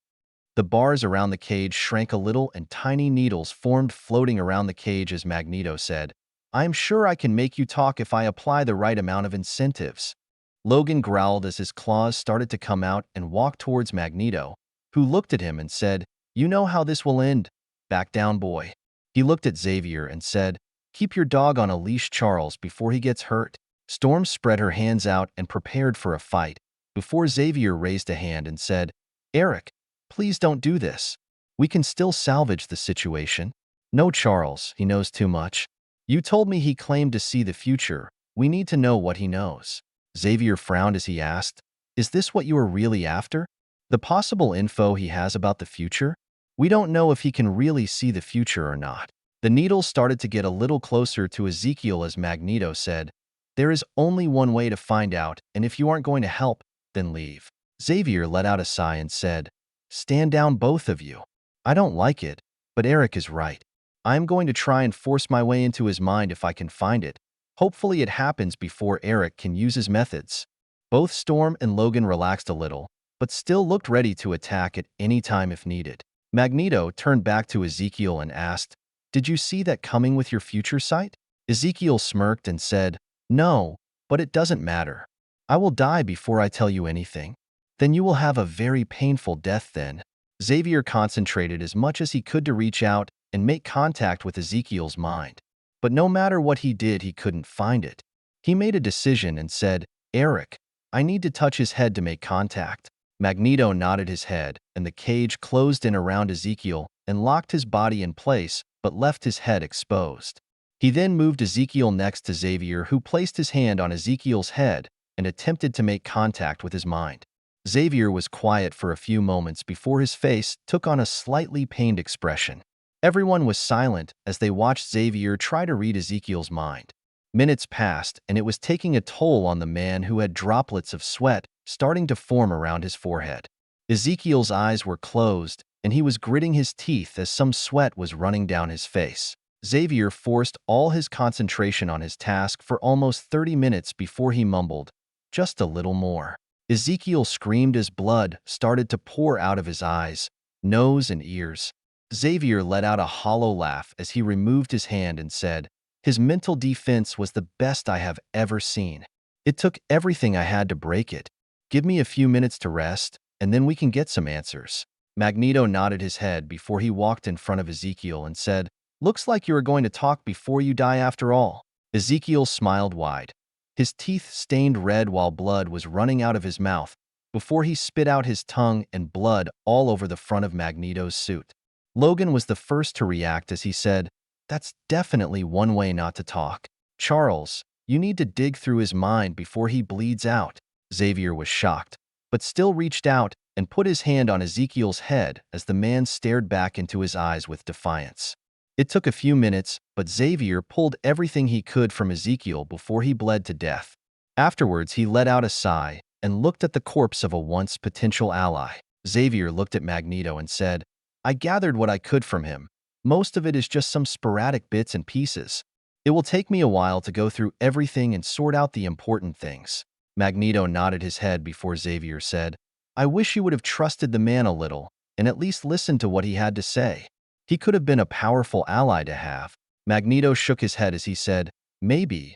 The bars around the cage shrank a little and tiny needles formed floating around the cage as Magneto said, I'm sure I can make you talk if I apply the right amount of incentives. Logan growled as his claws started to come out and walked towards Magneto, who looked at him and said, You know how this will end. Back down, boy. He looked at Xavier and said, Keep your dog on a leash, Charles, before he gets hurt. Storm spread her hands out and prepared for a fight, before Xavier raised a hand and said, Eric, please don't do this. We can still salvage the situation. No, Charles, he knows too much. You told me he claimed to see the future. We need to know what he knows. Xavier frowned as he asked, Is this what you are really after? The possible info he has about the future? We don't know if he can really see the future or not. The needles started to get a little closer to Ezekiel as Magneto said, There is only one way to find out, and if you aren't going to help, then leave. Xavier let out a sigh and said, Stand down, both of you. I don't like it, but Eric is right. I am going to try and force my way into his mind if I can find it. Hopefully it happens before Eric can use his methods. Both Storm and Logan relaxed a little, but still looked ready to attack at any time if needed. Magneto turned back to Ezekiel and asked, Did you see that coming with your future sight? Ezekiel smirked and said, No, but it doesn't matter. I will die before I tell you anything. Then you will have a very painful death then. Xavier concentrated as much as he could to reach out and make contact with Ezekiel's mind. But no matter what he did, he couldn't find it. He made a decision and said, Eric, I need to touch his head to make contact. Magneto nodded his head, and the cage closed in around Ezekiel and locked his body in place but left his head exposed. He then moved Ezekiel next to Xavier, who placed his hand on Ezekiel's head and attempted to make contact with his mind. Xavier was quiet for a few moments before his face took on a slightly pained expression. Everyone was silent as they watched Xavier try to read Ezekiel's mind. Minutes passed, and it was taking a toll on the man who had droplets of sweat starting to form around his forehead. Ezekiel's eyes were closed, and he was gritting his teeth as some sweat was running down his face. Xavier forced all his concentration on his task for almost 30 minutes before he mumbled, Just a little more. Ezekiel screamed as blood started to pour out of his eyes, nose, and ears. Xavier let out a hollow laugh as he removed his hand and said, His mental defense was the best I have ever seen. It took everything I had to break it. Give me a few minutes to rest, and then we can get some answers. Magneto nodded his head before he walked in front of Ezekiel and said, Looks like you are going to talk before you die after all. Ezekiel smiled wide. His teeth stained red while blood was running out of his mouth before he spit out his tongue and blood all over the front of Magneto's suit. Logan was the first to react as he said, That's definitely one way not to talk. Charles, you need to dig through his mind before he bleeds out. Xavier was shocked, but still reached out and put his hand on Ezekiel's head as the man stared back into his eyes with defiance. It took a few minutes, but Xavier pulled everything he could from Ezekiel before he bled to death. Afterwards, he let out a sigh and looked at the corpse of a once potential ally. Xavier looked at Magneto and said, I gathered what I could from him, Most of it is just some sporadic bits and pieces. It will take me a while to go through everything and sort out the important things. Magneto nodded his head before Xavier said, I wish you would have trusted the man a little and at least listened to what he had to say. He could have been a powerful ally to have. Magneto shook his head as he said, maybe.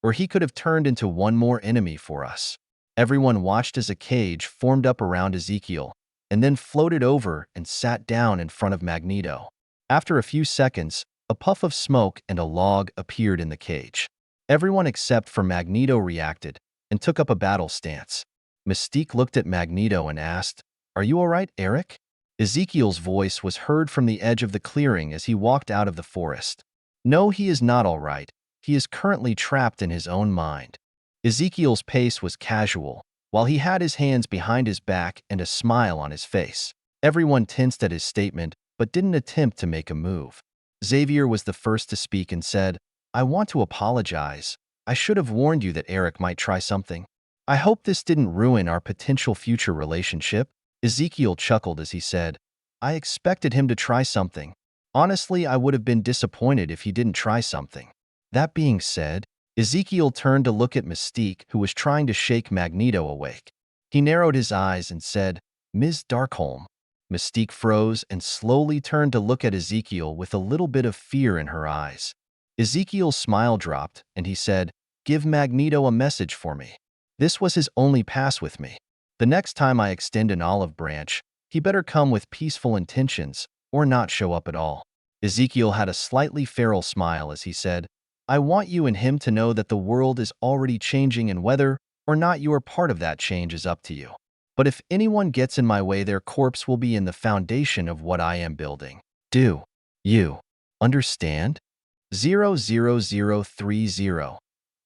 Or he could have turned into one more enemy for us. Everyone watched as a cage formed up around Ezekiel and then floated over and sat down in front of Magneto. After a few seconds, a puff of smoke and a log appeared in the cage. Everyone except for Magneto reacted and took up a battle stance. Mystique looked at Magneto and asked, Are you all right, Eric? Ezekiel's voice was heard from the edge of the clearing as he walked out of the forest. No, he is not all right. He is currently trapped in his own mind. Ezekiel's pace was casual, while he had his hands behind his back and a smile on his face. Everyone tensed at his statement, but didn't attempt to make a move. Xavier was the first to speak and said, I want to apologize. I should have warned you that Eric might try something. I hope this didn't ruin our potential future relationship. Ezekiel chuckled as he said, I expected him to try something. Honestly, I would have been disappointed if he didn't try something. That being said, Ezekiel turned to look at Mystique, who was trying to shake Magneto awake. He narrowed his eyes and said, Ms. Darkholm. Mystique froze and slowly turned to look at Ezekiel with a little bit of fear in her eyes. Ezekiel's smile dropped, and he said, Give Magneto a message for me. This was his only pass with me. The next time I extend an olive branch, he better come with peaceful intentions or not show up at all. Ezekiel had a slightly feral smile as he said, I want you and him to know that the world is already changing and whether or not you are part of that change is up to you. But if anyone gets in my way, their corpse will be in the foundation of what I am building. Do you understand? 00030.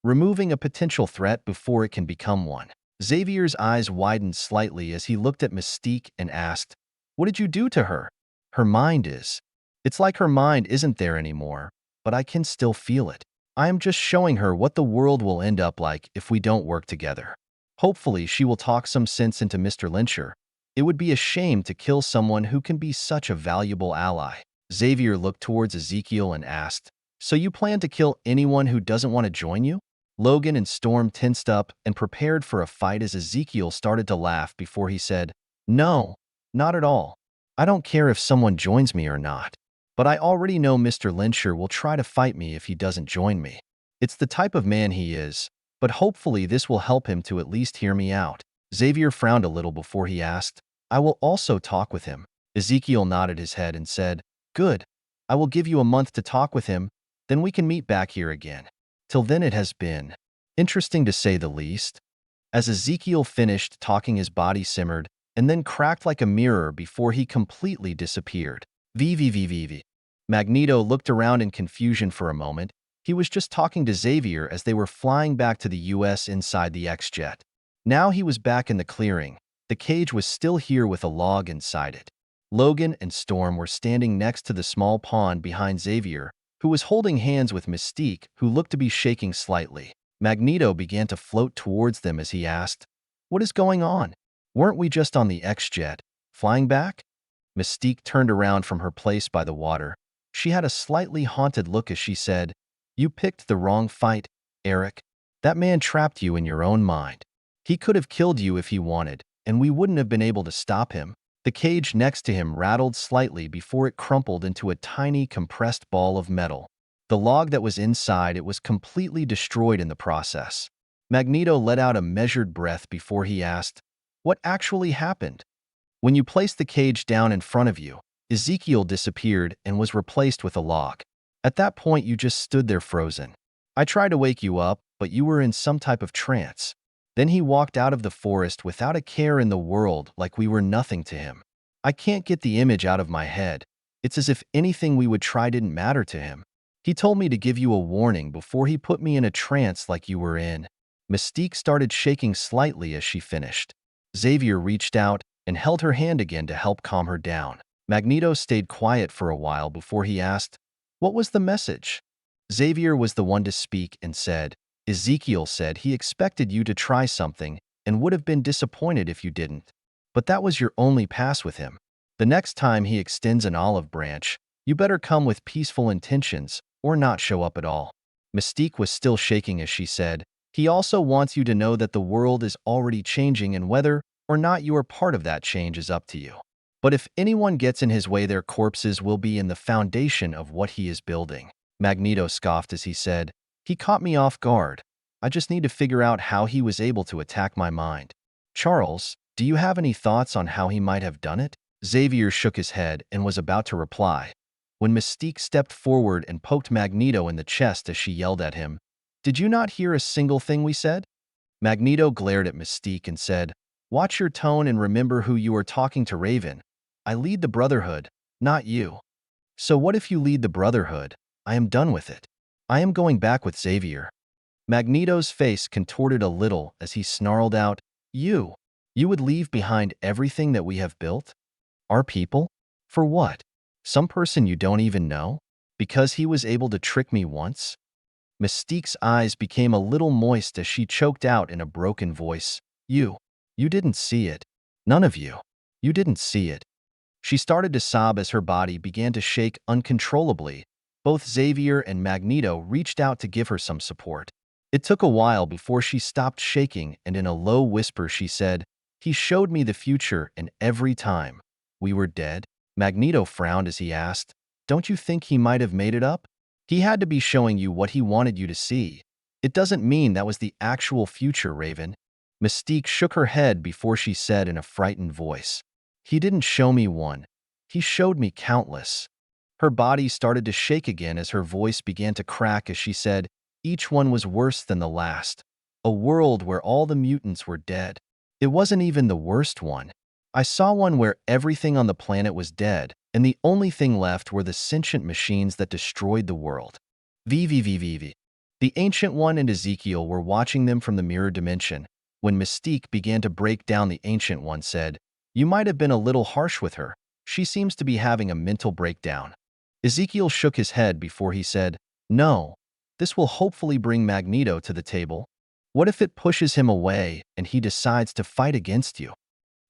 Removing a potential threat before it can become one. Xavier's eyes widened slightly as he looked at Mystique and asked, What did you do to her? Her mind is. It's like her mind isn't there anymore, but I can still feel it. I am just showing her what the world will end up like if we don't work together. Hopefully, she will talk some sense into Mr. Lyncher. It would be a shame to kill someone who can be such a valuable ally. Xavier looked towards Ezekiel and asked, So you plan to kill anyone who doesn't want to join you? Logan and Storm tensed up and prepared for a fight as Ezekiel started to laugh before he said, No, not at all. I don't care if someone joins me or not. But I already know Mr. Lyncher will try to fight me if he doesn't join me. It's the type of man he is, but hopefully this will help him to at least hear me out. Xavier frowned a little before he asked, I will also talk with him. Ezekiel nodded his head and said, Good. I will give you a month to talk with him, then we can meet back here again. Till then it has been interesting to say the least. As Ezekiel finished talking, his body simmered and then cracked like a mirror before he completely disappeared. VVVVV. Magneto looked around in confusion for a moment. He was just talking to Xavier as they were flying back to the US inside the X-Jet. Now he was back in the clearing. The cage was still here with a log inside it. Logan and Storm were standing next to the small pond behind Xavier, who was holding hands with Mystique, who looked to be shaking slightly. Magneto began to float towards them as he asked, What is going on? Weren't we just on the X-Jet, flying back? Mystique turned around from her place by the water. She had a slightly haunted look as she said, You picked the wrong fight, Eric. That man trapped you in your own mind. He could have killed you if he wanted, and we wouldn't have been able to stop him. The cage next to him rattled slightly before it crumpled into a tiny compressed ball of metal. The log that was inside it was completely destroyed in the process. Magneto let out a measured breath before he asked, What actually happened? When you placed the cage down in front of you, Ezekiel disappeared and was replaced with a log. At that point, you just stood there frozen. I tried to wake you up, but you were in some type of trance. Then he walked out of the forest without a care in the world, like we were nothing to him. I can't get the image out of my head. It's as if anything we would try didn't matter to him. He told me to give you a warning before he put me in a trance like you were in. Mystique started shaking slightly as she finished. Xavier reached out and held her hand again to help calm her down. Magneto stayed quiet for a while before he asked, What was the message? Xavier was the one to speak and said, Ezekiel said he expected you to try something and would have been disappointed if you didn't. But that was your only pass with him. The next time he extends an olive branch, You better come with peaceful intentions or not show up at all. Mystique was still shaking as she said, he also wants you to know that the world is already changing and whether or not you are part of that change is up to you. But if anyone gets in his way, their corpses will be in the foundation of what he is building. Magneto scoffed as he said, he caught me off guard. I just need to figure out how he was able to attack my mind. Charles, do you have any thoughts on how he might have done it? Xavier shook his head and was about to reply, when Mystique stepped forward and poked Magneto in the chest as she yelled at him, did you not hear a single thing we said? Magneto glared at Mystique and said, watch your tone and remember who you are talking to, Raven. I lead the Brotherhood, not you. So what if you lead the Brotherhood? I am done with it. I am going back with Xavier. Magneto's face contorted a little as he snarled out, you would leave behind everything that we have built? Our people? For what? Some person you don't even know? Because he was able to trick me once? Mystique's eyes became a little moist as she choked out in a broken voice, you didn't see it. None of you. You didn't see it. She started to sob as her body began to shake uncontrollably. Both Xavier and Magneto reached out to give her some support. It took a while before she stopped shaking, and in a low whisper she said, he showed me the future, and every time we were dead. Magneto frowned as he asked, don't you think he might have made it up? He had to be showing you what he wanted you to see. It doesn't mean that was the actual future, Raven. Mystique shook her head before she said in a frightened voice, he didn't show me one. He showed me countless. Her body started to shake again as her voice began to crack as she said, each one was worse than the last. A world where all the mutants were dead. It wasn't even the worst one. I saw one where everything on the planet was dead, and the only thing left were the sentient machines that destroyed the world. VVVVV. The Ancient One and Ezekiel were watching them from the mirror dimension. When Mystique began to break down, the Ancient One said, you might have been a little harsh with her. She seems to be having a mental breakdown. Ezekiel shook his head before he said, no, this will hopefully bring Magneto to the table. What if it pushes him away and he decides to fight against you?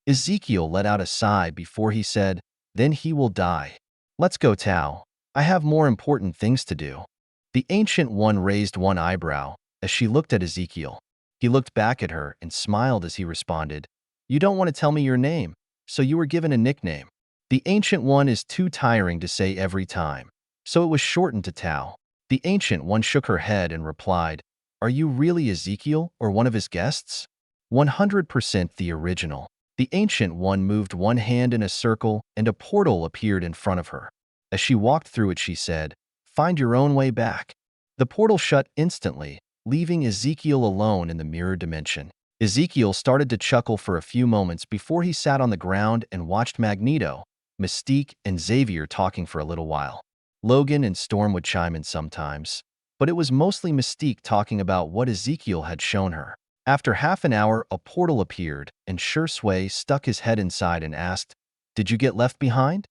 Ezekiel let out a sigh before he said, then he will die. Let's go, Tao. I have more important things to do. The Ancient One raised one eyebrow as she looked at Ezekiel. He looked back at her and smiled as he responded, you don't want to tell me your name, so you were given a nickname. The Ancient One is too tiring to say every time, so it was shortened to Tao. The Ancient One shook her head and replied, are you really Ezekiel or one of his guests? 100% the original. The Ancient One moved one hand in a circle and a portal appeared in front of her. As she walked through it, she said, find your own way back. The portal shut instantly, leaving Ezekiel alone in the mirror dimension. Ezekiel started to chuckle for a few moments before he sat on the ground and watched Magneto, Mystique, and Xavier talking for a little while. Logan and Storm would chime in sometimes, but it was mostly Mystique talking about what Ezekiel had shown her. After half an hour, a portal appeared, and Shui stuck his head inside and asked, did you get left behind?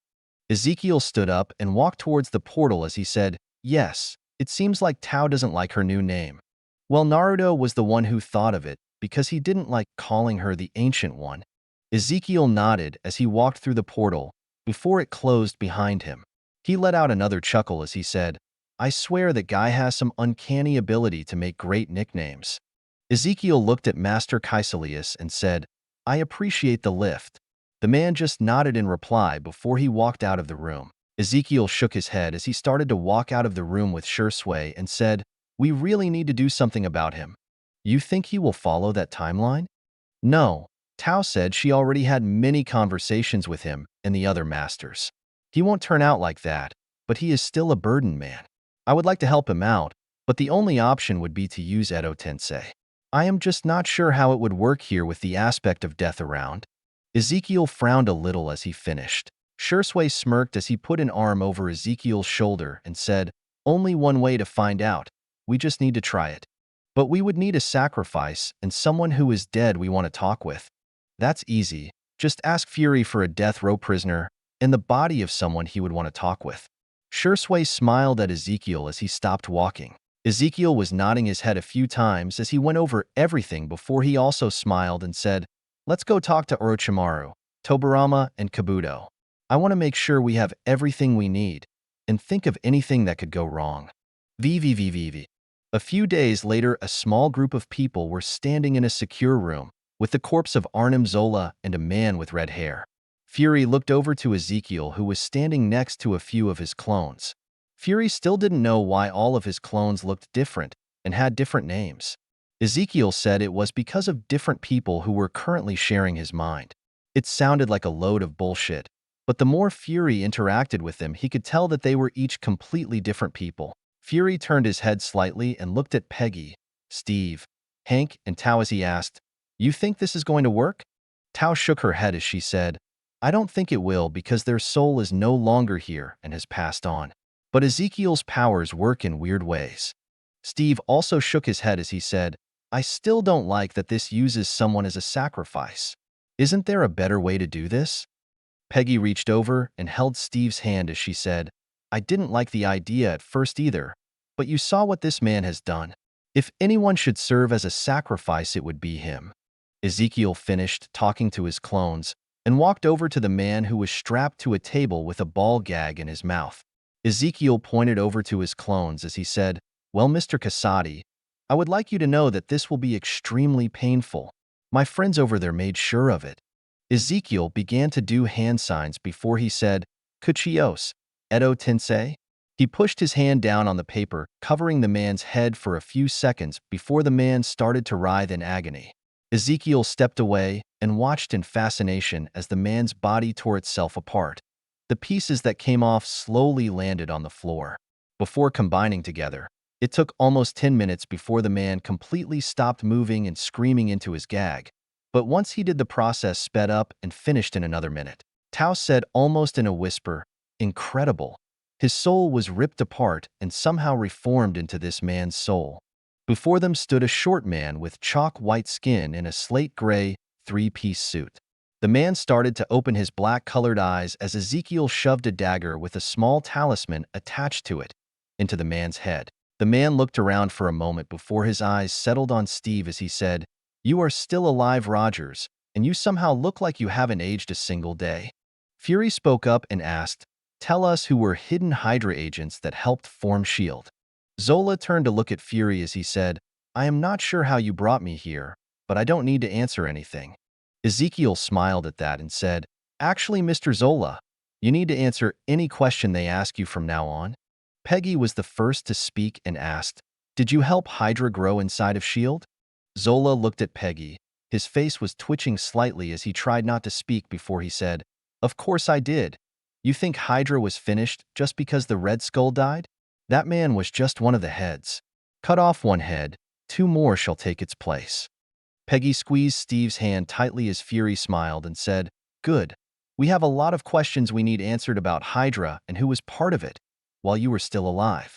Ezekiel stood up and walked towards the portal as he said, yes, it seems like Tao doesn't like her new name. Well, Naruto was the one who thought of it, because he didn't like calling her the Ancient One. Ezekiel nodded as he walked through the portal, before it closed behind him. He let out another chuckle as he said, I swear that guy has some uncanny ability to make great nicknames. Ezekiel looked at Master Kaiselius and said, I appreciate the lift. The man just nodded in reply before he walked out of the room. Ezekiel shook his head as he started to walk out of the room with Shui and said, we really need to do something about him. You think he will follow that timeline? No. Tao said she already had many conversations with him and the other masters. He won't turn out like that, but he is still a burden man. I would like to help him out, but the only option would be to use Edo Tensei. I am just not sure how it would work here with the aspect of death around. Ezekiel frowned a little as he finished. Shui smirked as he put an arm over Ezekiel's shoulder and said, only one way to find out. We just need to try it. But we would need a sacrifice and someone who is dead we want to talk with. That's easy. Just ask Fury for a death row prisoner and the body of someone he would want to talk with. Shui smiled at Ezekiel as he stopped walking. Ezekiel was nodding his head a few times as he went over everything before he also smiled and said, let's go talk to Orochimaru, Tobirama, and Kabuto. I want to make sure we have everything we need. and think of anything that could go wrong. VVVVV. A few days later, a small group of people were standing in a secure room with the corpse of Arnim Zola and a man with red hair. Fury looked over to Ezekiel, who was standing next to a few of his clones. Fury still didn't know why all of his clones looked different and had different names. Ezekiel said it was because of different people who were currently sharing his mind. It sounded like a load of bullshit, but the more Fury interacted with them, he could tell that they were each completely different people. Fury turned his head slightly and looked at Peggy, Steve, Hank, and Tao as he asked, "You think this is going to work?" Tao shook her head as she said, "I don't think it will because their soul is no longer here and has passed on. But Ezekiel's powers work in weird ways." Steve also shook his head as he said, "I still don't like that this uses someone as a sacrifice. Isn't there a better way to do this?" Peggy reached over and held Steve's hand as she said, "I didn't like the idea at first either, but you saw what this man has done. If anyone should serve as a sacrifice, it would be him." Ezekiel finished talking to his clones and walked over to the man who was strapped to a table with a ball gag in his mouth. Ezekiel pointed over to his clones as he said, "Well, Mr. Casati, I would like you to know that this will be extremely painful. My friends over there made sure of it." Ezekiel began to do hand signs before he said, "Kuchios, Edo Tensei?" He pushed his hand down on the paper, covering the man's head for a few seconds before the man started to writhe in agony. Ezekiel stepped away and watched in fascination as the man's body tore itself apart. The pieces that came off slowly landed on the floor. Before combining together, it took almost 10 minutes before the man completely stopped moving and screaming into his gag. But once he did, the process sped up and finished in another minute. Tao said almost in a whisper, "Incredible." His soul was ripped apart and somehow reformed into this man's soul. Before them stood a short man with chalk-white skin in a slate-gray, three-piece suit. The man started to open his black-colored eyes as Ezekiel shoved a dagger with a small talisman attached to it into the man's head. The man looked around for a moment before his eyes settled on Steve as he said, "You are still alive, Rogers, and you somehow look like you haven't aged a single day." Fury spoke up and asked, "Tell us who were hidden Hydra agents that helped form S.H.I.E.L.D. Zola turned to look at Fury as he said, "I am not sure how you brought me here, but I don't need to answer anything." Ezekiel smiled at that and said, "Actually, Mr. Zola, you need to answer any question they ask you from now on." Peggy was the first to speak and asked, "Did you help Hydra grow inside of S.H.I.E.L.D.? Zola looked at Peggy. His face was twitching slightly as he tried not to speak before he said, "Of course I did. You think Hydra was finished just because the Red Skull died? That man was just one of the heads. Cut off one head, two more shall take its place." Peggy squeezed Steve's hand tightly as Fury smiled and said, "Good. We have a lot of questions we need answered about Hydra and who was part of it while you were still alive."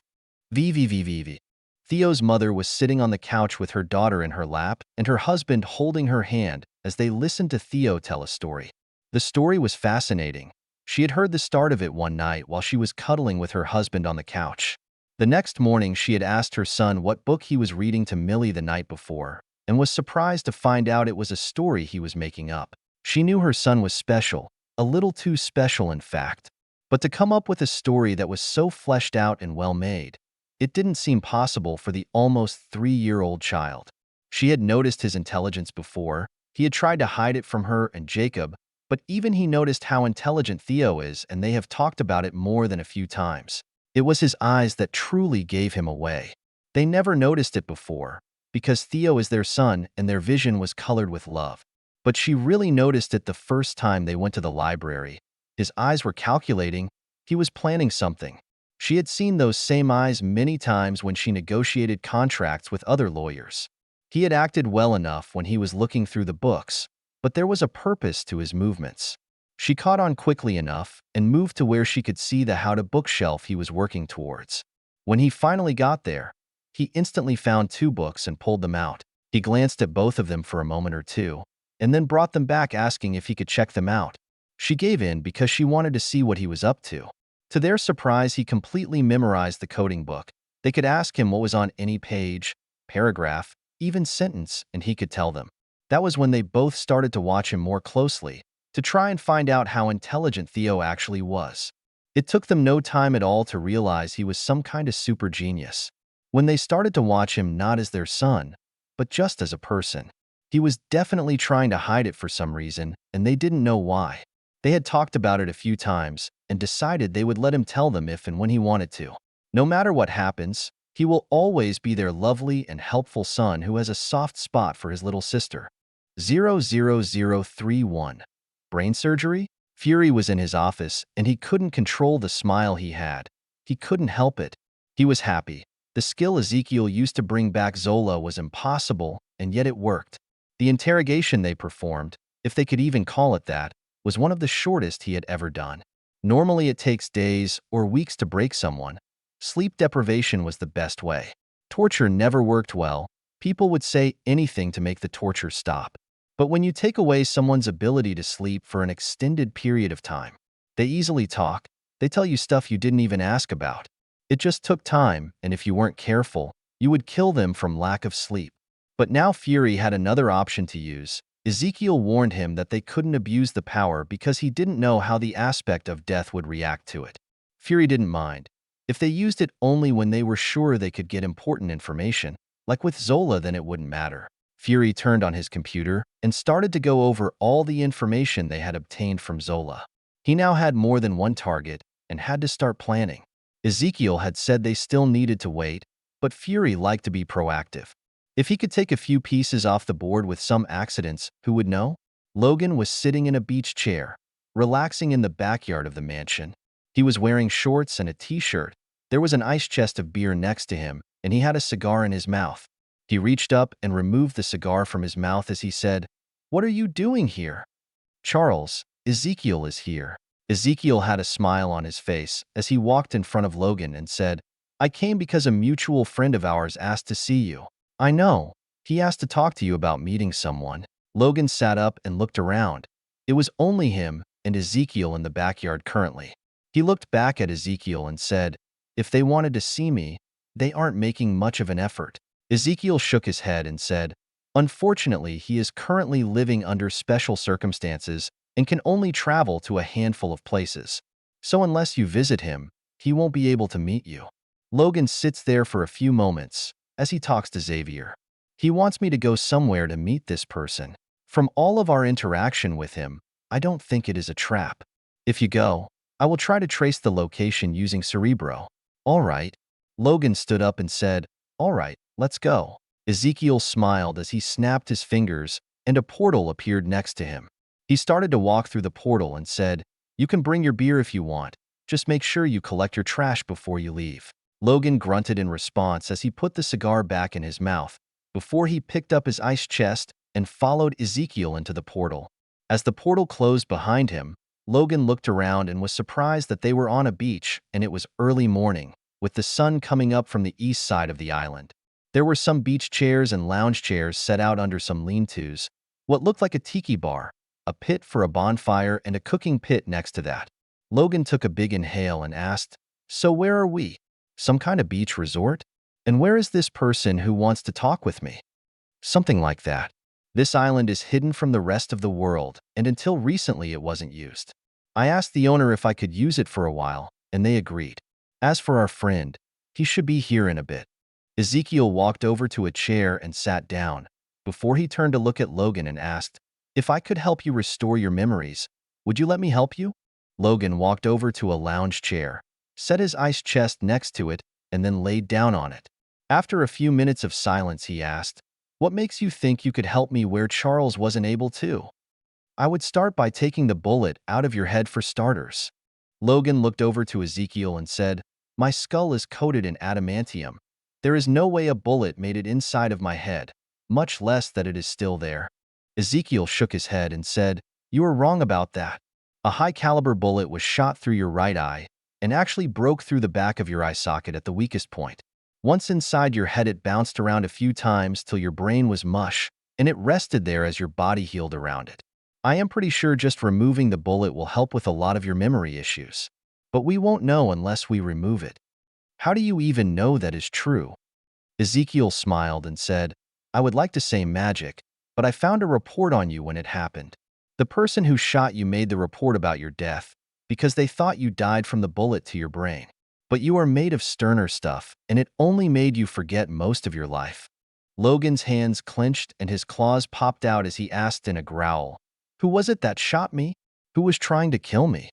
VVVVV. Theo's mother was sitting on the couch with her daughter in her lap and her husband holding her hand as they listened to Theo tell a story. The story was fascinating. She had heard the start of it one night while she was cuddling with her husband on the couch. The next morning, she had asked her son what book he was reading to Millie the night before, and was surprised to find out it was a story he was making up. She knew her son was special, a little too special in fact, but to come up with a story that was so fleshed out and well-made, it didn't seem possible for the almost 3-year-old child. She had noticed his intelligence before. He had tried to hide it from her and Jacob, but even he noticed how intelligent Theo is, and they have talked about it more than a few times. It was his eyes that truly gave him away. They never noticed it before, because Theo is their son and their vision was colored with love. But she really noticed it the first time they went to the library. His eyes were calculating. He was planning something. She had seen those same eyes many times when she negotiated contracts with other lawyers. He had acted well enough when he was looking through the books, but there was a purpose to his movements. She caught on quickly enough and moved to where she could see the how-to bookshelf he was working towards. When he finally got there, he instantly found 2 books and pulled them out. He glanced at both of them for a moment or two, and then brought them back asking if he could check them out. She gave in because she wanted to see what he was up to. To their surprise, he completely memorized the coding book. They could ask him what was on any page, paragraph, even sentence, and he could tell them. That was when they both started to watch him more closely, to try and find out how intelligent Theo actually was. It took them no time at all to realize he was some kind of super genius. When they started to watch him not as their son, but just as a person, he was definitely trying to hide it for some reason, and they didn't know why. They had talked about it a few times and decided they would let him tell them if and when he wanted to. No matter what happens, he will always be their lovely and helpful son who has a soft spot for his little sister. 00031. Brain surgery? Fury was in his office, and he couldn't control the smile he had. He couldn't help it. He was happy. The skill Ezekiel used to bring back Zola was impossible, and yet it worked. The interrogation they performed, if they could even call it that, was one of the shortest he had ever done. Normally it takes days or weeks to break someone. Sleep deprivation was the best way. Torture never worked well. People would say anything to make the torture stop. But when you take away someone's ability to sleep for an extended period of time, they easily talk. They tell you stuff you didn't even ask about. It just took time, and if you weren't careful, you would kill them from lack of sleep. But now Fury had another option to use. Ezekiel warned him that they couldn't abuse the power because he didn't know how the aspect of death would react to it. Fury didn't mind. If they used it only when they were sure they could get important information, like with Zola, then it wouldn't matter. Fury turned on his computer and started to go over all the information they had obtained from Zola. He now had more than one target and had to start planning. Ezekiel had said they still needed to wait, but Fury liked to be proactive. If he could take a few pieces off the board with some accidents, who would know? Logan was sitting in a beach chair, relaxing in the backyard of the mansion. He was wearing shorts and a t-shirt. There was an ice chest of beer next to him, and he had a cigar in his mouth. He reached up and removed the cigar from his mouth as he said, "What are you doing here?" "Charles, Ezekiel is here." Ezekiel had a smile on his face as he walked in front of Logan and said, "I came because a mutual friend of ours asked to see you." "I know. He asked to talk to you about meeting someone." Logan sat up and looked around. It was only him and Ezekiel in the backyard currently. He looked back at Ezekiel and said, "If they wanted to see me, they aren't making much of an effort." Ezekiel shook his head and said, "Unfortunately, he is currently living under special circumstances and can only travel to a handful of places. So unless you visit him, he won't be able to meet you." Logan sits there for a few moments as he talks to Xavier. "He wants me to go somewhere to meet this person. From all of our interaction with him, I don't think it is a trap. If you go, I will try to trace the location using Cerebro." "All right." Logan stood up and said, "All right, let's go." Ezekiel smiled as he snapped his fingers, and a portal appeared next to him. He started to walk through the portal and said, "You can bring your beer if you want. Just make sure you collect your trash before you leave." Logan grunted in response as he put the cigar back in his mouth, before he picked up his ice chest and followed Ezekiel into the portal. As the portal closed behind him, Logan looked around and was surprised that they were on a beach and it was early morning, with the sun coming up from the east side of the island. There were some beach chairs and lounge chairs set out under some lean-tos, what looked like a tiki bar, a pit for a bonfire, and a cooking pit next to that. Logan took a big inhale and asked, "So where are we? Some kind of beach resort? And where is this person who wants to talk with me?" "Something like that. This island is hidden from the rest of the world, and until recently it wasn't used. I asked the owner if I could use it for a while, and they agreed. As for our friend, he should be here in a bit." Ezekiel walked over to a chair and sat down, before he turned to look at Logan and asked, "If I could help you restore your memories, would you let me help you?" Logan walked over to a lounge chair, set his ice chest next to it, and then laid down on it. After a few minutes of silence, he asked, "What makes you think you could help me where Charles wasn't able to?" "I would start by taking the bullet out of your head for starters." Logan looked over to Ezekiel and said, "My skull is coated in adamantium. There is no way a bullet made it inside of my head, much less that it is still there." Ezekiel shook his head and said, "You are wrong about that. A high-caliber bullet was shot through your right eye and actually broke through the back of your eye socket at the weakest point. Once inside your head, it bounced around a few times till your brain was mush, and it rested there as your body healed around it. I am pretty sure just removing the bullet will help with a lot of your memory issues. But we won't know unless we remove it." "How do you even know that is true?" Ezekiel smiled and said, "I would like to say magic, but I found a report on you when it happened. The person who shot you made the report about your death because they thought you died from the bullet to your brain. But you are made of sterner stuff, and it only made you forget most of your life. Logan's hands clenched and his claws popped out as he asked in a growl, "Who was it that shot me? Who was trying to kill me?"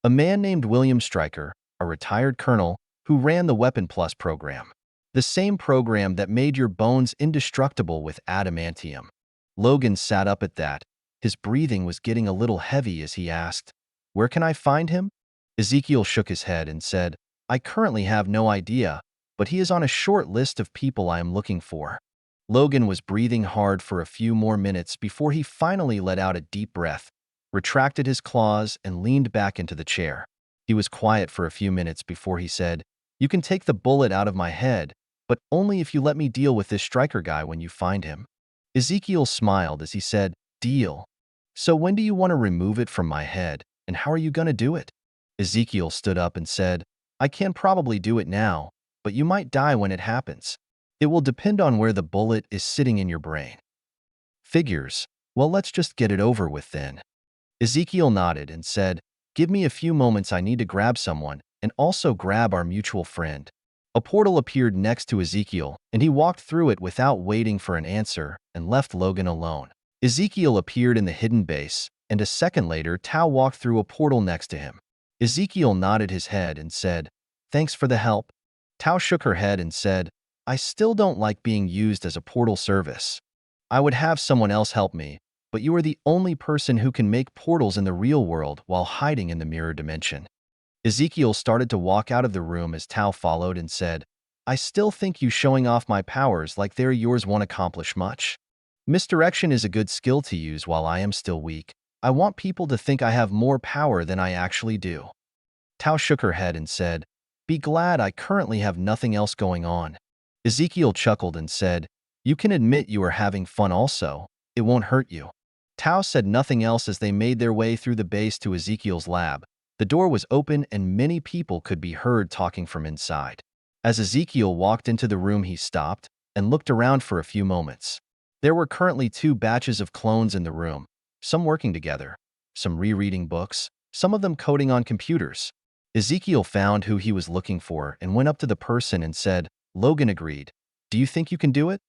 "A man named William Stryker, a retired colonel who ran the Weapon Plus program. The same program that made your bones indestructible with adamantium." Logan sat up at that. His breathing was getting a little heavy as he asked, "Where can I find him?" Ezekiel shook his head and said, "I currently have no idea, but he is on a short list of people I am looking for." Logan was breathing hard for a few more minutes before he finally let out a deep breath, retracted his claws, and leaned back into the chair. He was quiet for a few minutes before he said, "You can take the bullet out of my head, but only if you let me deal with this Stryker guy when you find him." Ezekiel smiled as he said, "Deal. So when do you want to remove it from my head, and how are you going to do it?" Ezekiel stood up and said, "I can probably do it now, but you might die when it happens. It will depend on where the bullet is sitting in your brain." "Figures. Well, let's just get it over with then." Ezekiel nodded and said, "Give me a few moments, I need to grab someone, and also grab our mutual friend." A portal appeared next to Ezekiel, and he walked through it without waiting for an answer and left Logan alone. Ezekiel appeared in the hidden base, and a second later Tao walked through a portal next to him. Ezekiel nodded his head and said, "Thanks for the help." Tao shook her head and said, "I still don't like being used as a portal service. I would have someone else help me, but you are the only person who can make portals in the real world while hiding in the mirror dimension." Ezekiel started to walk out of the room as Tao followed and said, "I still think you showing off my powers like they're yours won't accomplish much. Misdirection is a good skill to use while I am still weak. I want people to think I have more power than I actually do." Tao shook her head and said, "Be glad I currently have nothing else going on." Ezekiel chuckled and said, "You can admit you are having fun also. It won't hurt you." Tao said nothing else as they made their way through the base to Ezekiel's lab. The door was open and many people could be heard talking from inside. As Ezekiel walked into the room, he stopped and looked around for a few moments. There were currently 2 batches of clones in the room, some working together, some rereading books, some of them coding on computers. Ezekiel found who he was looking for and went up to the person and said, "Logan agreed. Do you think you can do it?"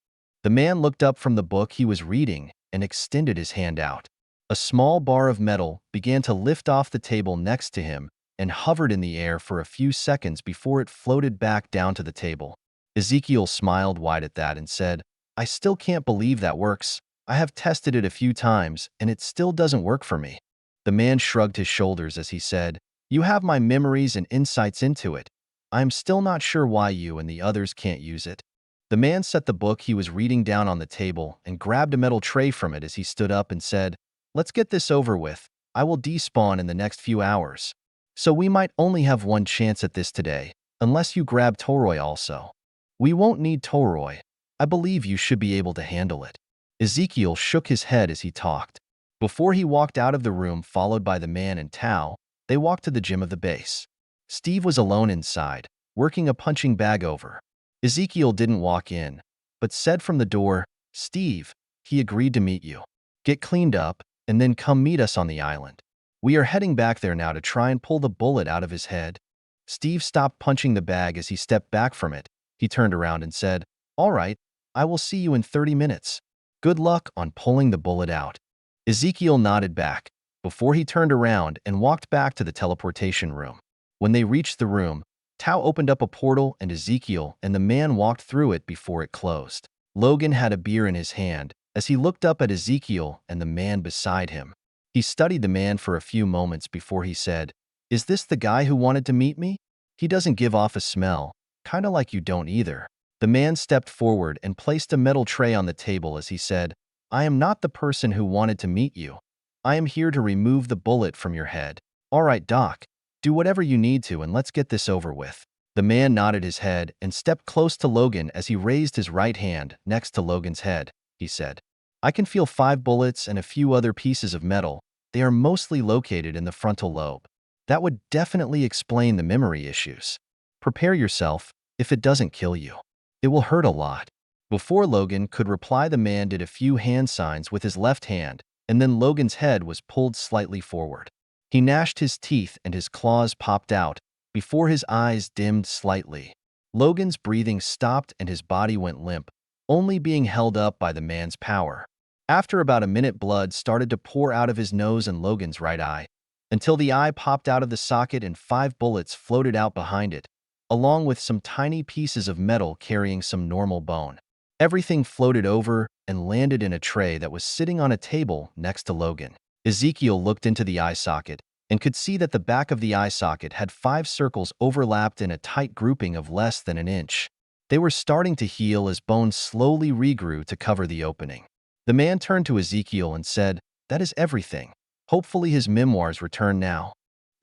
The man looked up from the book he was reading and extended his hand out. A small bar of metal began to lift off the table next to him and hovered in the air for a few seconds before it floated back down to the table. Ezekiel smiled wide at that and said, "I still can't believe that works. I have tested it a few times and it still doesn't work for me." The man shrugged his shoulders as he said, "You have my memories and insights into it. I am still not sure why you and the others can't use it." The man set the book he was reading down on the table and grabbed a metal tray from it as he stood up and said, "Let's get this over with. I will despawn in the next few hours. So we might only have one chance at this today, unless you grab Toroi also." "We won't need Toroi. I believe you should be able to handle it." Ezekiel shook his head as he talked. Before he walked out of the room followed by the man and Tao, they walked to the gym of the base. Steve was alone inside, working a punching bag over. Ezekiel didn't walk in, but said from the door, "Steve, he agreed to meet you. Get cleaned up, and then come meet us on the island. We are heading back there now to try and pull the bullet out of his head." Steve stopped punching the bag as he stepped back from it. He turned around and said, "All right, I will see you in 30 minutes. Good luck on pulling the bullet out." Ezekiel nodded back before he turned around and walked back to the teleportation room. When they reached the room, Tao opened up a portal and Ezekiel and the man walked through it before it closed. Logan had a beer in his hand as he looked up at Ezekiel and the man beside him. He studied the man for a few moments before he said, "Is this the guy who wanted to meet me? He doesn't give off a smell, kinda like you don't either." The man stepped forward and placed a metal tray on the table as he said, "I am not the person who wanted to meet you. I am here to remove the bullet from your head." "All right, Doc. Do whatever you need to and let's get this over with." The man nodded his head and stepped close to Logan as he raised his right hand next to Logan's head. He said, "I can feel 5 bullets and a few other pieces of metal. They are mostly located in the frontal lobe. That would definitely explain the memory issues. Prepare yourself if it doesn't kill you. It will hurt a lot." Before Logan could reply, the man did a few hand signs with his left hand, and then Logan's head was pulled slightly forward. He gnashed his teeth and his claws popped out, before his eyes dimmed slightly. Logan's breathing stopped and his body went limp, only being held up by the man's power. After about a minute, blood started to pour out of his nose and Logan's right eye, until the eye popped out of the socket and 5 bullets floated out behind it, along with some tiny pieces of metal carrying some normal bone. Everything floated over and landed in a tray that was sitting on a table next to Logan. Ezekiel looked into the eye socket and could see that the back of the eye socket had 5 circles overlapped in a tight grouping of less than an inch. They were starting to heal as bones slowly regrew to cover the opening. The man turned to Ezekiel and said, "That is everything. Hopefully his memoirs return now."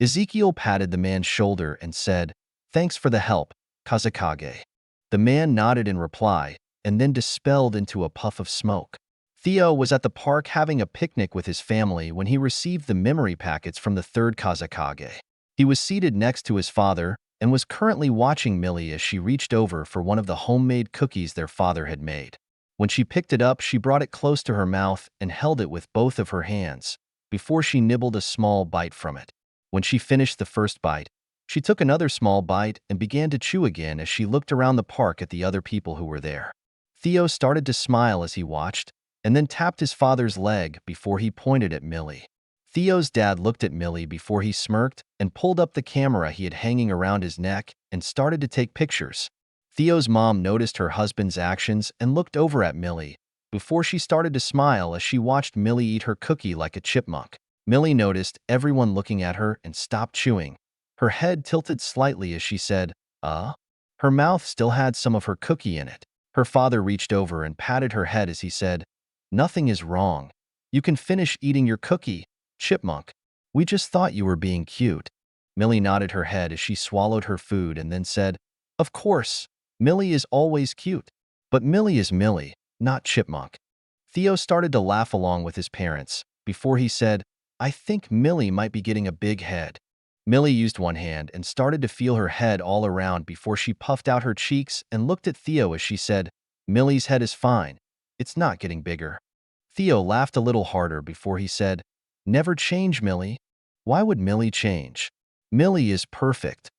Ezekiel patted the man's shoulder and said, "Thanks for the help, Kazakage." The man nodded in reply and then dispelled into a puff of smoke. Theo was at the park having a picnic with his family when he received the memory packets from the third Kazakage. He was seated next to his father and was currently watching Millie as she reached over for one of the homemade cookies their father had made. When she picked it up, she brought it close to her mouth and held it with both of her hands, before she nibbled a small bite from it. When she finished the first bite, she took another small bite and began to chew again as she looked around the park at the other people who were there. Theo started to smile as he watched, and then tapped his father's leg before he pointed at Millie. Theo's dad looked at Millie before he smirked and pulled up the camera he had hanging around his neck and started to take pictures. Theo's mom noticed her husband's actions and looked over at Millie before she started to smile as she watched Millie eat her cookie like a chipmunk. Millie noticed everyone looking at her and stopped chewing. Her head tilted slightly as she said, Her mouth still had some of her cookie in it. Her father reached over and patted her head as he said, "Nothing is wrong. You can finish eating your cookie, chipmunk. We just thought you were being cute." Millie nodded her head as she swallowed her food and then said, "Of course, Millie is always cute. But Millie is Millie, not chipmunk." Theo started to laugh along with his parents before he said, "I think Millie might be getting a big head." Millie used one hand and started to feel her head all around before she puffed out her cheeks and looked at Theo as she said, "Millie's head is fine. It's not getting bigger." Theo laughed a little harder before he said, "Never change, Millie. Why would Millie change? Millie is perfect."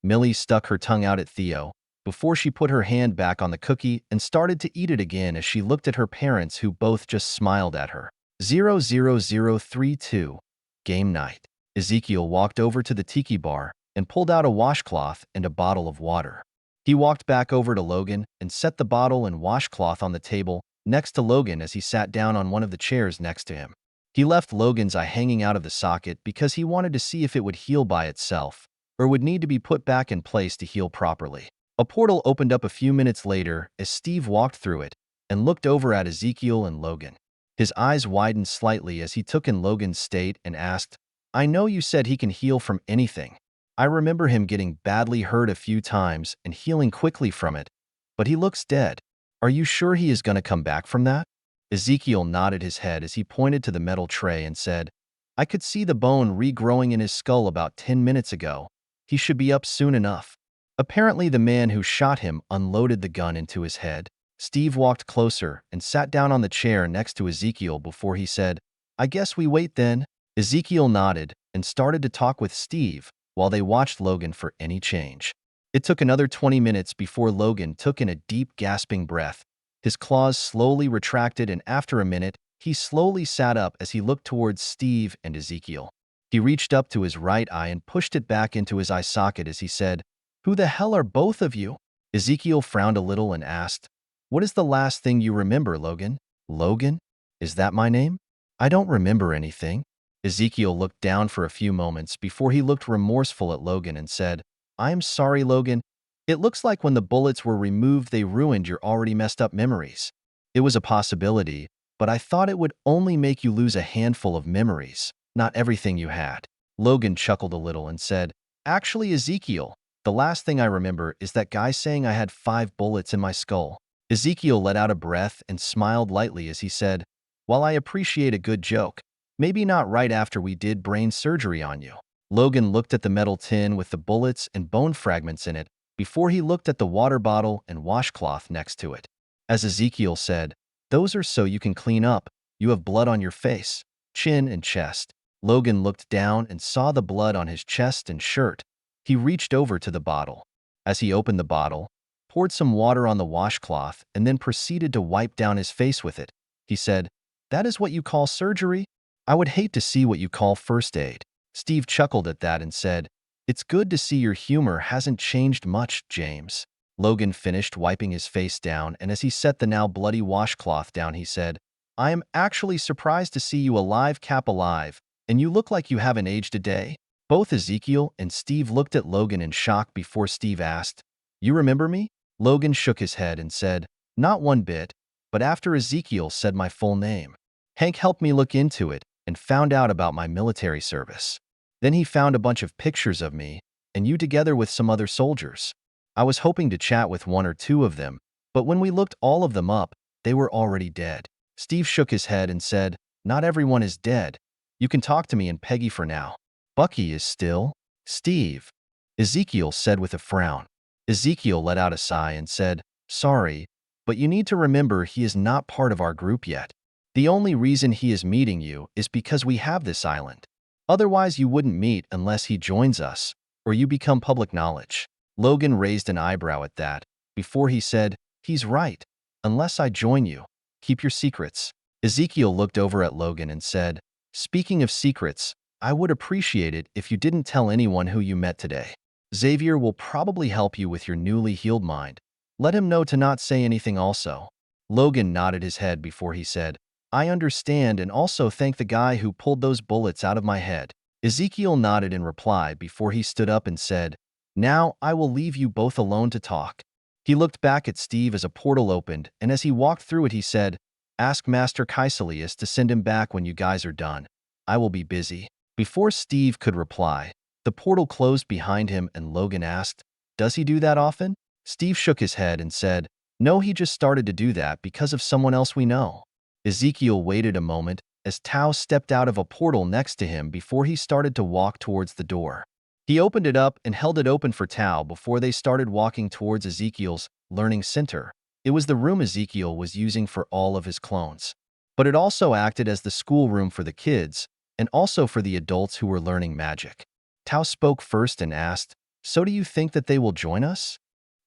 Millie stuck her tongue out at Theo before she put her hand back on the cookie and started to eat it again as she looked at her parents who both just smiled at her. 00032. Game night. Ezekiel walked over to the tiki bar and pulled out a washcloth and a bottle of water. He walked back over to Logan and set the bottle and washcloth on the table next to Logan as he sat down on one of the chairs next to him. He left Logan's eye hanging out of the socket because he wanted to see if it would heal by itself or would need to be put back in place to heal properly. A portal opened up a few minutes later as Steve walked through it and looked over at Ezekiel and Logan. His eyes widened slightly as he took in Logan's state and asked, "I know you said he can heal from anything. I remember him getting badly hurt a few times and healing quickly from it, but he looks dead. Are you sure he is going to come back from that?" Ezekiel nodded his head as he pointed to the metal tray and said, "I could see the bone regrowing in his skull about 10 minutes ago. He should be up soon enough." Apparently, the man who shot him unloaded the gun into his head. Steve walked closer and sat down on the chair next to Ezekiel before he said, "I guess we wait then." Ezekiel nodded and started to talk with Steve while they watched Logan for any change. It took another 20 minutes before Logan took in a deep, gasping breath. His claws slowly retracted, and after a minute, he slowly sat up as he looked towards Steve and Ezekiel. He reached up to his right eye and pushed it back into his eye socket as he said, "Who the hell are both of you?" Ezekiel frowned a little and asked, "What is the last thing you remember, Logan?" "Logan? Is that my name? I don't remember anything." Ezekiel looked down for a few moments before he looked remorseful at Logan and said, "I'm sorry, Logan. It looks like when the bullets were removed, they ruined your already messed up memories. It was a possibility, but I thought it would only make you lose a handful of memories, not everything you had." Logan chuckled a little and said, "Actually, Ezekiel, the last thing I remember is that guy saying I had 5 bullets in my skull." Ezekiel let out a breath and smiled lightly as he said, "While I appreciate a good joke, maybe not right after we did brain surgery on you." Logan looked at the metal tin with the bullets and bone fragments in it before he looked at the water bottle and washcloth next to it. As Ezekiel said, "Those are so you can clean up. You have blood on your face, chin, and chest." Logan looked down and saw the blood on his chest and shirt. He reached over to the bottle. As he opened the bottle, poured some water on the washcloth, and then proceeded to wipe down his face with it. He said, "That is what you call surgery? I would hate to see what you call first aid." Steve chuckled at that and said, "It's good to see your humor hasn't changed much, James." Logan finished wiping his face down, and as he set the now bloody washcloth down, he said, "I am actually surprised to see you alive, Cap, alive, and you look like you haven't aged a day." Both Ezekiel and Steve looked at Logan in shock before Steve asked, "You remember me?" Logan shook his head and said, "Not one bit, but after Ezekiel said my full name, Hank helped me look into it and found out about my military service. Then he found a bunch of pictures of me and you together with some other soldiers. I was hoping to chat with one or two of them, but when we looked all of them up, they were already dead." Steve shook his head and said, "Not everyone is dead. You can talk to me and Peggy for now. Bucky is still." "Steve," Ezekiel said with a frown. Ezekiel let out a sigh and said, "Sorry, but you need to remember he is not part of our group yet. The only reason he is meeting you is because we have this island. Otherwise, you wouldn't meet unless he joins us, or you become public knowledge." Logan raised an eyebrow at that, before he said, "He's right. Unless I join you, keep your secrets." Ezekiel looked over at Logan and said, "Speaking of secrets, I would appreciate it if you didn't tell anyone who you met today. Xavier will probably help you with your newly healed mind. Let him know to not say anything also." Logan nodded his head before he said, "I understand, and also thank the guy who pulled those bullets out of my head." Ezekiel nodded in reply before he stood up and said, "Now I will leave you both alone to talk." He looked back at Steve as a portal opened, and as he walked through it he said, "Ask Master Kaiselius to send him back when you guys are done. I will be busy." Before Steve could reply, the portal closed behind him and Logan asked, "Does he do that often?" Steve shook his head and said, "No, he just started to do that because of someone else we know." Ezekiel waited a moment as Tao stepped out of a portal next to him before he started to walk towards the door. He opened it up and held it open for Tao before they started walking towards Ezekiel's learning center. It was the room Ezekiel was using for all of his clones. But it also acted as the schoolroom for the kids, and also for the adults who were learning magic. Tao spoke first and asked, "So do you think that they will join us?"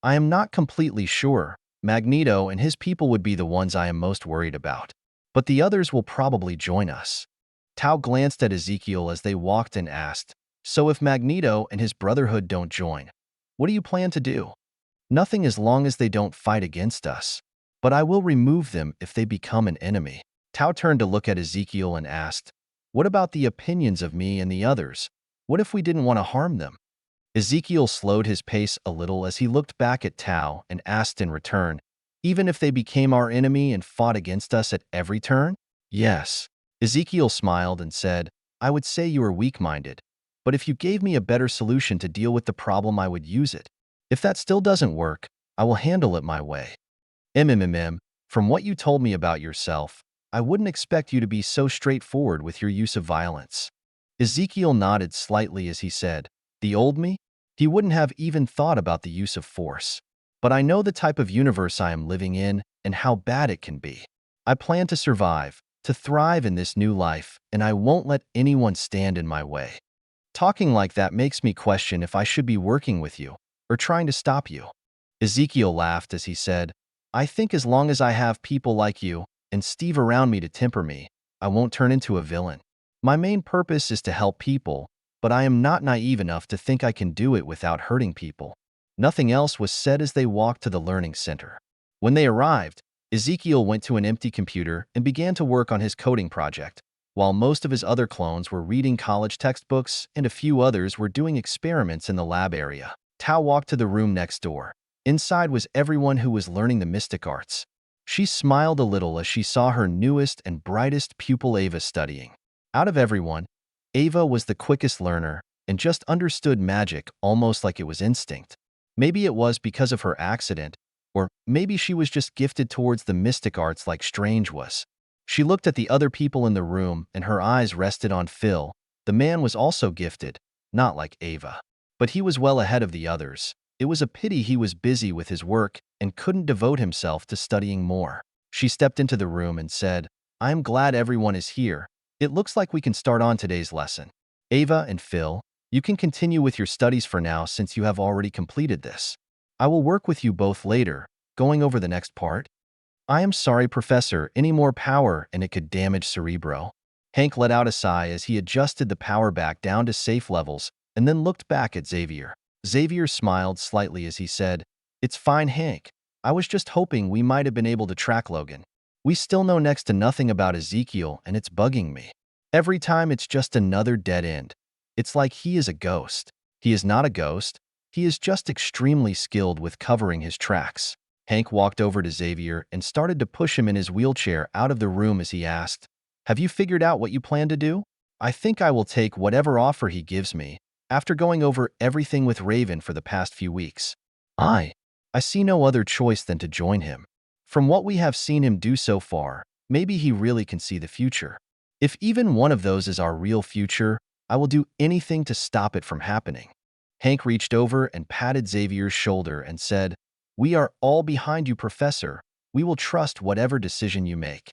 "I am not completely sure. Magneto and his people would be the ones I am most worried about. But the others will probably join us." Tao glanced at Ezekiel as they walked and asked, "So if Magneto and his brotherhood don't join, what do you plan to do?" "Nothing as long as they don't fight against us. But I will remove them if they become an enemy." Tao turned to look at Ezekiel and asked, "What about the opinions of me and the others? What if we didn't want to harm them?" Ezekiel slowed his pace a little as he looked back at Tao and asked in return, "Even if they became our enemy and fought against us at every turn?" "Yes." Ezekiel smiled and said, "I would say you are weak-minded. But if you gave me a better solution to deal with the problem, I would use it. If that still doesn't work, I will handle it my way." From what you told me about yourself, I wouldn't expect you to be so straightforward with your use of violence." Ezekiel nodded slightly as he said, "The old me? He wouldn't have even thought about the use of force. But I know the type of universe I am living in and how bad it can be. I plan to survive, to thrive in this new life, and I won't let anyone stand in my way. Talking like that makes me question if I should be working with you or trying to stop you." Ezekiel laughed as he said, "I think as long as I have people like you and Steve around me to temper me, I won't turn into a villain. My main purpose is to help people, but I am not naive enough to think I can do it without hurting people." Nothing else was said as they walked to the learning center. When they arrived, Ezekiel went to an empty computer and began to work on his coding project, while most of his other clones were reading college textbooks and a few others were doing experiments in the lab area. Tao walked to the room next door. Inside was everyone who was learning the mystic arts. She smiled a little as she saw her newest and brightest pupil Ava studying. Out of everyone, Ava was the quickest learner and just understood magic almost like it was instinct. Maybe it was because of her accident, or maybe she was just gifted towards the mystic arts like Strange was. She looked at the other people in the room and her eyes rested on Phil. The man was also gifted, not like Ava. But he was well ahead of the others. It was a pity he was busy with his work and couldn't devote himself to studying more. She stepped into the room and said, "I am glad everyone is here. It looks like we can start on today's lesson. Ava and Phil, you can continue with your studies for now since you have already completed this. I will work with you both later, going over the next part. I am sorry, Professor, any more power and it could damage Cerebro. Hank let out a sigh as he adjusted the power back down to safe levels and then looked back at Xavier. Xavier smiled slightly as he said, "It's fine, Hank. I was just hoping we might have been able to track Logan. We still know next to nothing about Ezekiel and it's bugging me. Every time it's just another dead end. It's like he is a ghost. He is not a ghost. He is just extremely skilled with covering his tracks." Hank walked over to Xavier and started to push him in his wheelchair out of the room as he asked, "Have you figured out what you plan to do?" "I think I will take whatever offer he gives me, after going over everything with Raven for the past few weeks. I see no other choice than to join him. From what we have seen him do so far, maybe he really can see the future. If even one of those is our real future, I will do anything to stop it from happening." Hank reached over and patted Xavier's shoulder and said, "We are all behind you, Professor. We will trust whatever decision you make."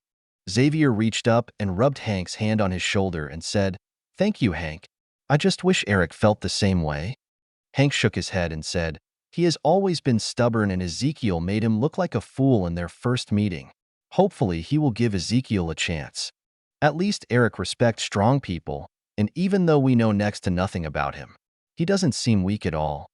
Xavier reached up and rubbed Hank's hand on his shoulder and said, "Thank you, Hank. I just wish Eric felt the same way." Hank shook his head and said, "He has always been stubborn and Ezekiel made him look like a fool in their first meeting. Hopefully he will give Ezekiel a chance. At least Eric respects strong people, and even though we know next to nothing about him, he doesn't seem weak at all."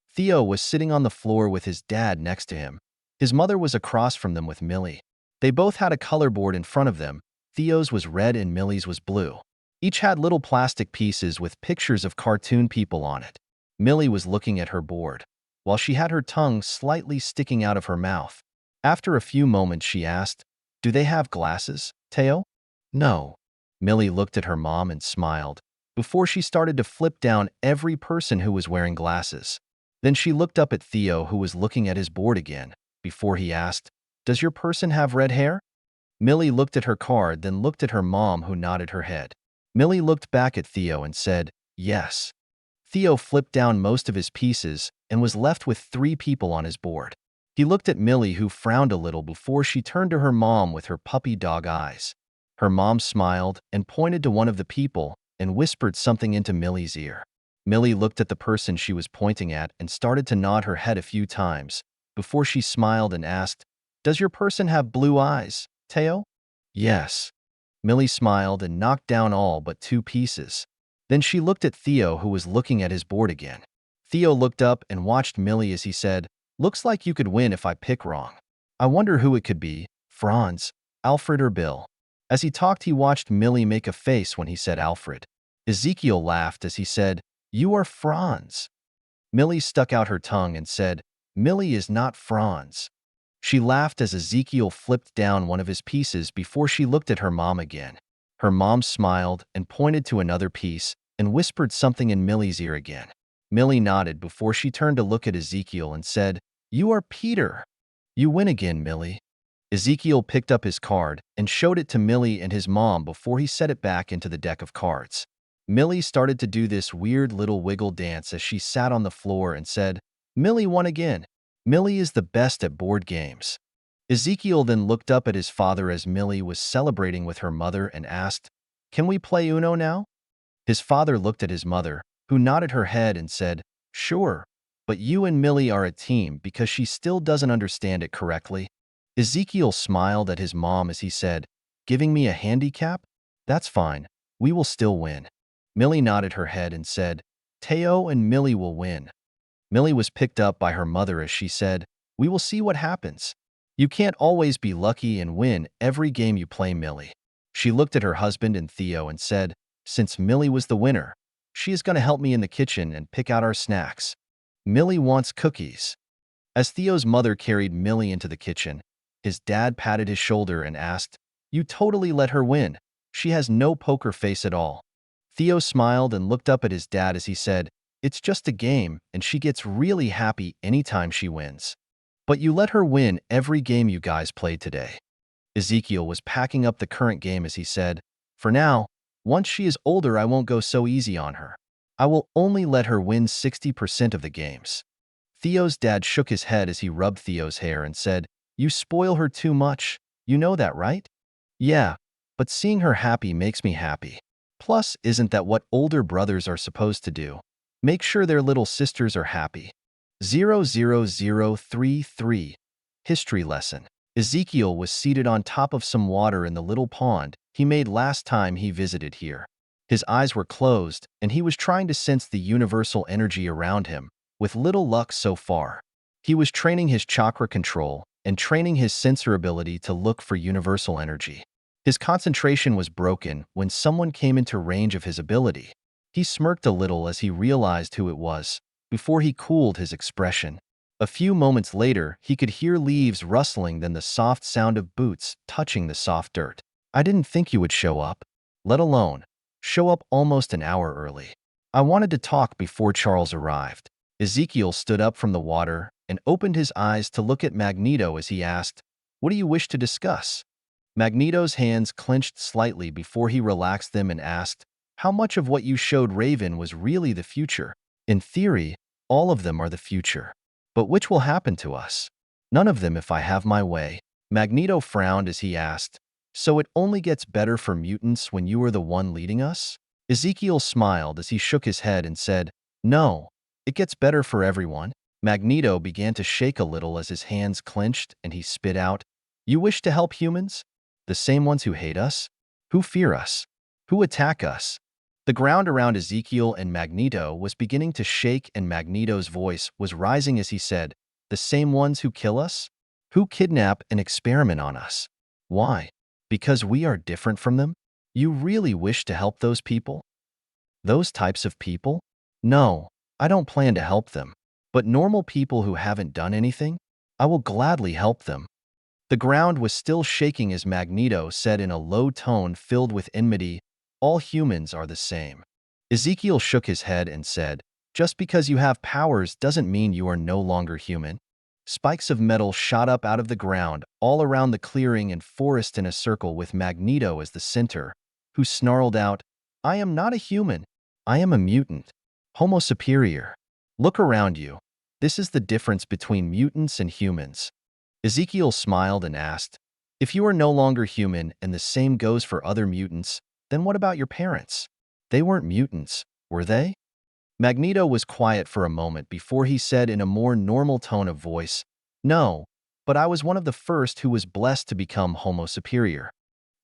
Theo was sitting on the floor with his dad next to him. His mother was across from them with Millie. They both had a color board in front of them. Theo's was red and Millie's was blue. Each had little plastic pieces with pictures of cartoon people on it. Millie was looking at her board, while she had her tongue slightly sticking out of her mouth. After a few moments she asked, "Do they have glasses, Theo?" "No." Millie looked at her mom and smiled, before she started to flip down every person who was wearing glasses. Then she looked up at Theo, who was looking at his board again, before he asked, "Does your person have red hair?" Millie looked at her card, then looked at her mom, who nodded her head. Millie looked back at Theo and said, "Yes." Theo flipped down most of his pieces and was left with 3 people on his board. He looked at Millie, who frowned a little before she turned to her mom with her puppy dog eyes. Her mom smiled and pointed to one of the people and whispered something into Millie's ear. Millie looked at the person she was pointing at and started to nod her head a few times before she smiled and asked, "Does your person have blue eyes, Theo?" "Yes." Millie smiled and knocked down all but 2 pieces. Then she looked at Theo, who was looking at his board again. Theo looked up and watched Millie as he said, "Looks like you could win if I pick wrong. I wonder who it could be, Franz, Alfred, or Bill." As he talked, he watched Millie make a face when he said Alfred. Ezekiel laughed as he said, "You are Franz." Millie stuck out her tongue and said, "Millie is not Franz." She laughed as Ezekiel flipped down one of his pieces before she looked at her mom again. Her mom smiled and pointed to another piece and whispered something in Millie's ear again. Millie nodded before she turned to look at Ezekiel and said, "You are Peter." "You win again, Millie." Ezekiel picked up his card and showed it to Millie and his mom before he set it back into the deck of cards. Millie started to do this weird little wiggle dance as she sat on the floor and said, "Millie won again. Millie is the best at board games." Ezekiel then looked up at his father as Millie was celebrating with her mother and asked, "Can we play Uno now?" His father looked at his mother, who nodded her head and said, "Sure, but you and Millie are a team because she still doesn't understand it correctly." Ezekiel smiled at his mom as he said, "Giving me a handicap? That's fine. We will still win." Millie nodded her head and said, "Teo and Millie will win." Millie was picked up by her mother as she said, "We will see what happens. You can't always be lucky and win every game you play, Millie." She looked at her husband and Theo and said, "Since Millie was the winner, she is going to help me in the kitchen and pick out our snacks. Millie wants cookies." As Theo's mother carried Millie into the kitchen, his dad patted his shoulder and asked, "You totally let her win. She has no poker face at all." Theo smiled and looked up at his dad as he said, "It's just a game, and she gets really happy anytime she wins. But you let her win every game you guys played today." Ezekiel was packing up the current game as he said, "For now, once she is older, I won't go so easy on her. I will only let her win 60% of the games." Theo's dad shook his head as he rubbed Theo's hair and said, "You spoil her too much. You know that, right?" "Yeah, but seeing her happy makes me happy. Plus, isn't that what older brothers are supposed to do? Make sure their little sisters are happy. 00033 History Lesson. Ezekiel was seated on top of some water in the little pond he made last time he visited here. His eyes were closed, and he was trying to sense the universal energy around him, with little luck so far. He was training his chakra control and training his sensor ability to look for universal energy. His concentration was broken when someone came into range of his ability. He smirked a little as he realized who it was, before he cooled his expression. A few moments later, he could hear leaves rustling, then the soft sound of boots touching the soft dirt. I didn't think you would show up, let alone show up almost an hour early. I wanted to talk before Charles arrived. Ezekiel stood up from the water and opened his eyes to look at Magneto as he asked, "What do you wish to discuss?" Magneto's hands clenched slightly before he relaxed them and asked, "How much of what you showed Raven was really the future?" "In theory, all of them are the future. But which will happen to us?" "None of them if I have my way." Magneto frowned as he asked, "So it only gets better for mutants when you are the one leading us?" Ezekiel smiled as he shook his head and said, "No, it gets better for everyone." Magneto began to shake a little as his hands clenched and he spit out, "You wish to help humans? The same ones who hate us? Who fear us? Who attack us?" The ground around Ezekiel and Magneto was beginning to shake, and Magneto's voice was rising as he said, "The same ones who kill us? Who kidnap and experiment on us? Why? Because we are different from them? You really wish to help those people? Those types of people? No, I don't plan to help them. But normal people who haven't done anything? I will gladly help them." The ground was still shaking as Magneto said in a low tone filled with enmity, "All humans are the same." Ezekiel shook his head and said, "Just because you have powers doesn't mean you are no longer human." Spikes of metal shot up out of the ground all around the clearing and forest in a circle with Magneto as the center, who snarled out, "I am not a human. I am a mutant. Homo superior. Look around you. This is the difference between mutants and humans." Ezekiel smiled and asked, "If you are no longer human and the same goes for other mutants, then what about your parents? They weren't mutants, were they?" Magneto was quiet for a moment before he said in a more normal tone of voice, "No, but I was one of the first who was blessed to become Homo superior."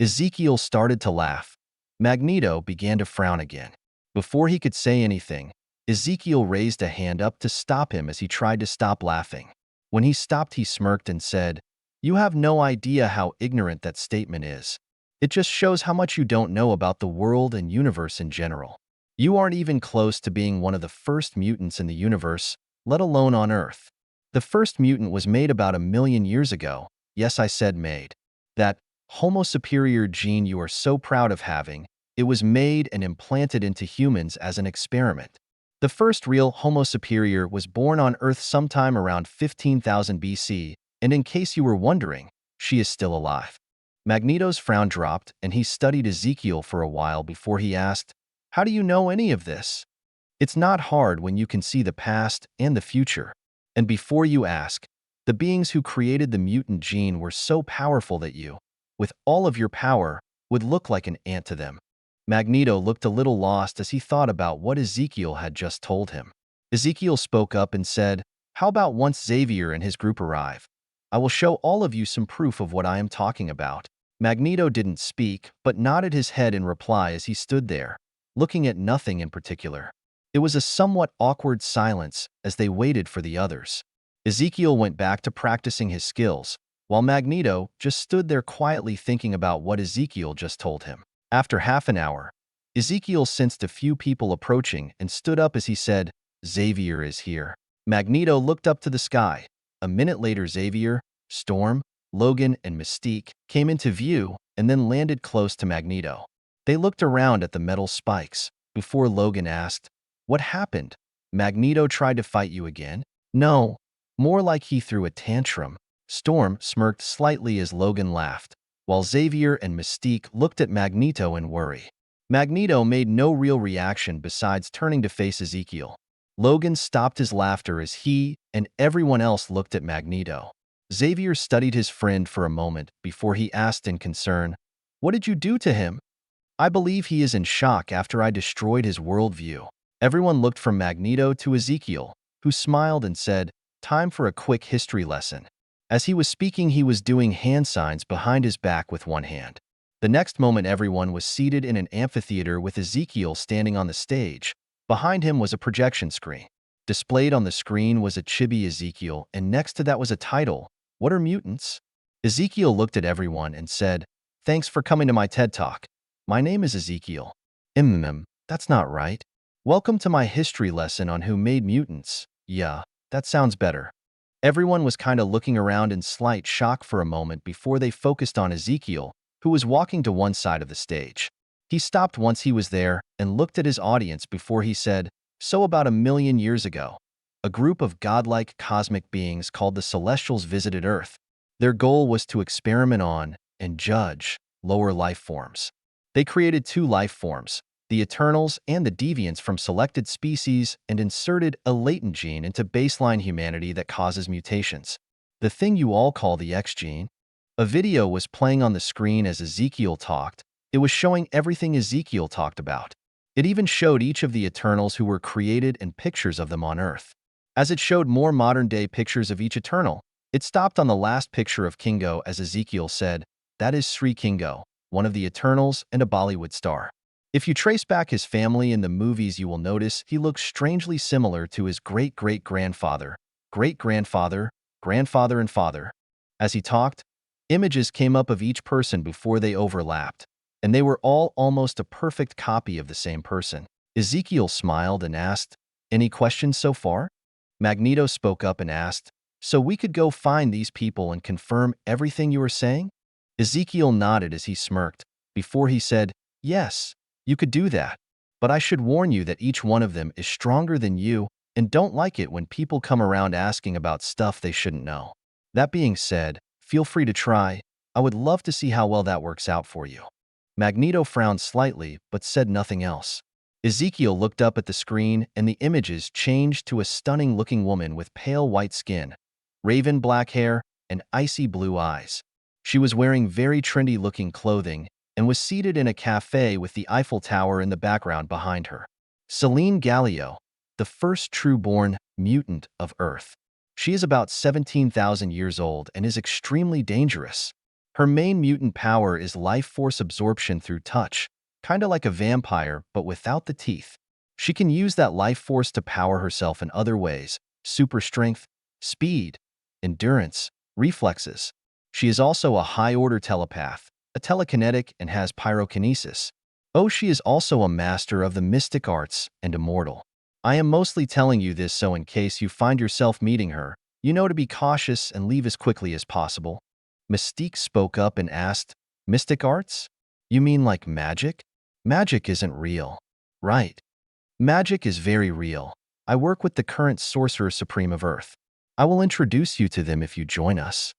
Ezekiel started to laugh. Magneto began to frown again. Before he could say anything, Ezekiel raised a hand up to stop him as he tried to stop laughing. When he stopped, he smirked and said, "You have no idea how ignorant that statement is. It just shows how much you don't know about the world and universe in general. You aren't even close to being one of the first mutants in the universe, let alone on Earth. The first mutant was made about 1,000,000 years ago. Yes, I said made. That Homo superior gene you are so proud of having, it was made and implanted into humans as an experiment. The first real Homo superior was born on Earth sometime around 15,000 BC, and in case you were wondering, she is still alive." Magneto's frown dropped, and he studied Ezekiel for a while before he asked, "How do you know any of this?" "It's not hard when you can see the past and the future. And before you ask, the beings who created the mutant gene were so powerful that you, with all of your power, would look like an ant to them." Magneto looked a little lost as he thought about what Ezekiel had just told him. Ezekiel spoke up and said, "How about once Xavier and his group arrive? I will show all of you some proof of what I am talking about." Magneto didn't speak, but nodded his head in reply as he stood there, looking at nothing in particular. It was a somewhat awkward silence as they waited for the others. Ezekiel went back to practicing his skills, while Magneto just stood there quietly thinking about what Ezekiel just told him. After half an hour, Ezekiel sensed a few people approaching and stood up as he said, "Xavier is here." Magneto looked up to the sky. A minute later, Xavier, Storm, Logan, and Mystique came into view and then landed close to Magneto. They looked around at the metal spikes before Logan asked, "What happened? Magneto tried to fight you again?" "No, more like he threw a tantrum." Storm smirked slightly as Logan laughed, while Xavier and Mystique looked at Magneto in worry. Magneto made no real reaction besides turning to face Ezekiel. Logan stopped his laughter as he and everyone else looked at Magneto. Xavier studied his friend for a moment before he asked in concern, What did you do to him? I believe he is in shock after I destroyed his worldview. Everyone looked from Magneto to Ezekiel, who smiled and said, time for a quick history lesson. As he was speaking, he was doing hand signs behind his back with one hand. The next moment, everyone was seated in an amphitheater with Ezekiel standing on the stage. Behind him was a projection screen. Displayed on the screen was a chibi Ezekiel, and next to that was a title, What are mutants? Ezekiel looked at everyone and said, thanks for coming to my TED Talk. My name is Ezekiel. That's not right. Welcome to my history lesson on who made mutants. Yeah, that sounds better. Everyone was kinda looking around in slight shock for a moment before they focused on Ezekiel, who was walking to one side of the stage. He stopped once he was there and looked at his audience before he said, so about 1,000,000 years ago, a group of godlike cosmic beings called the Celestials visited Earth. Their goal was to experiment on and judge lower life forms. They created 2 life forms, the Eternals and the Deviants, from selected species and inserted a latent gene into baseline humanity that causes mutations. The thing you all call the X gene. A video was playing on the screen as Ezekiel talked. It was showing everything Ezekiel talked about. It even showed each of the Eternals who were created and pictures of them on Earth. As it showed more modern-day pictures of each Eternal, it stopped on the last picture of Kingo as Ezekiel said, that is Sri Kingo, one of the Eternals and a Bollywood star. If you trace back his family in the movies, you will notice he looks strangely similar to his great-great-grandfather, great-grandfather, grandfather, and father. As he talked, images came up of each person before they overlapped, and they were all almost a perfect copy of the same person. Ezekiel smiled and asked, any questions so far? Magneto spoke up and asked, so we could go find these people and confirm everything you were saying? Ezekiel nodded as he smirked, before he said, yes, you could do that, but I should warn you that each one of them is stronger than you and don't like it when people come around asking about stuff they shouldn't know. That being said, feel free to try. I would love to see how well that works out for you. Magneto frowned slightly but said nothing else. Ezekiel looked up at the screen and the images changed to a stunning-looking woman with pale white skin, raven black hair, and icy blue eyes. She was wearing very trendy-looking clothing and was seated in a cafe with the Eiffel Tower in the background behind her. Selene Gallio, the first true-born mutant of Earth. She is about 17,000 years old and is extremely dangerous. Her main mutant power is life force absorption through touch, kinda like a vampire but without the teeth. She can use that life force to power herself in other ways, super strength, speed, endurance, reflexes. She is also a high-order telepath, a telekinetic, and has pyrokinesis. Oh, she is also a master of the mystic arts and immortal. I am mostly telling you this so in case you find yourself meeting her, you know to be cautious and leave as quickly as possible. Mystique spoke up and asked, mystic arts? You mean like magic? Magic isn't real. Right. Magic is very real. I work with the current Sorcerer Supreme of Earth. I will introduce you to them if you join us.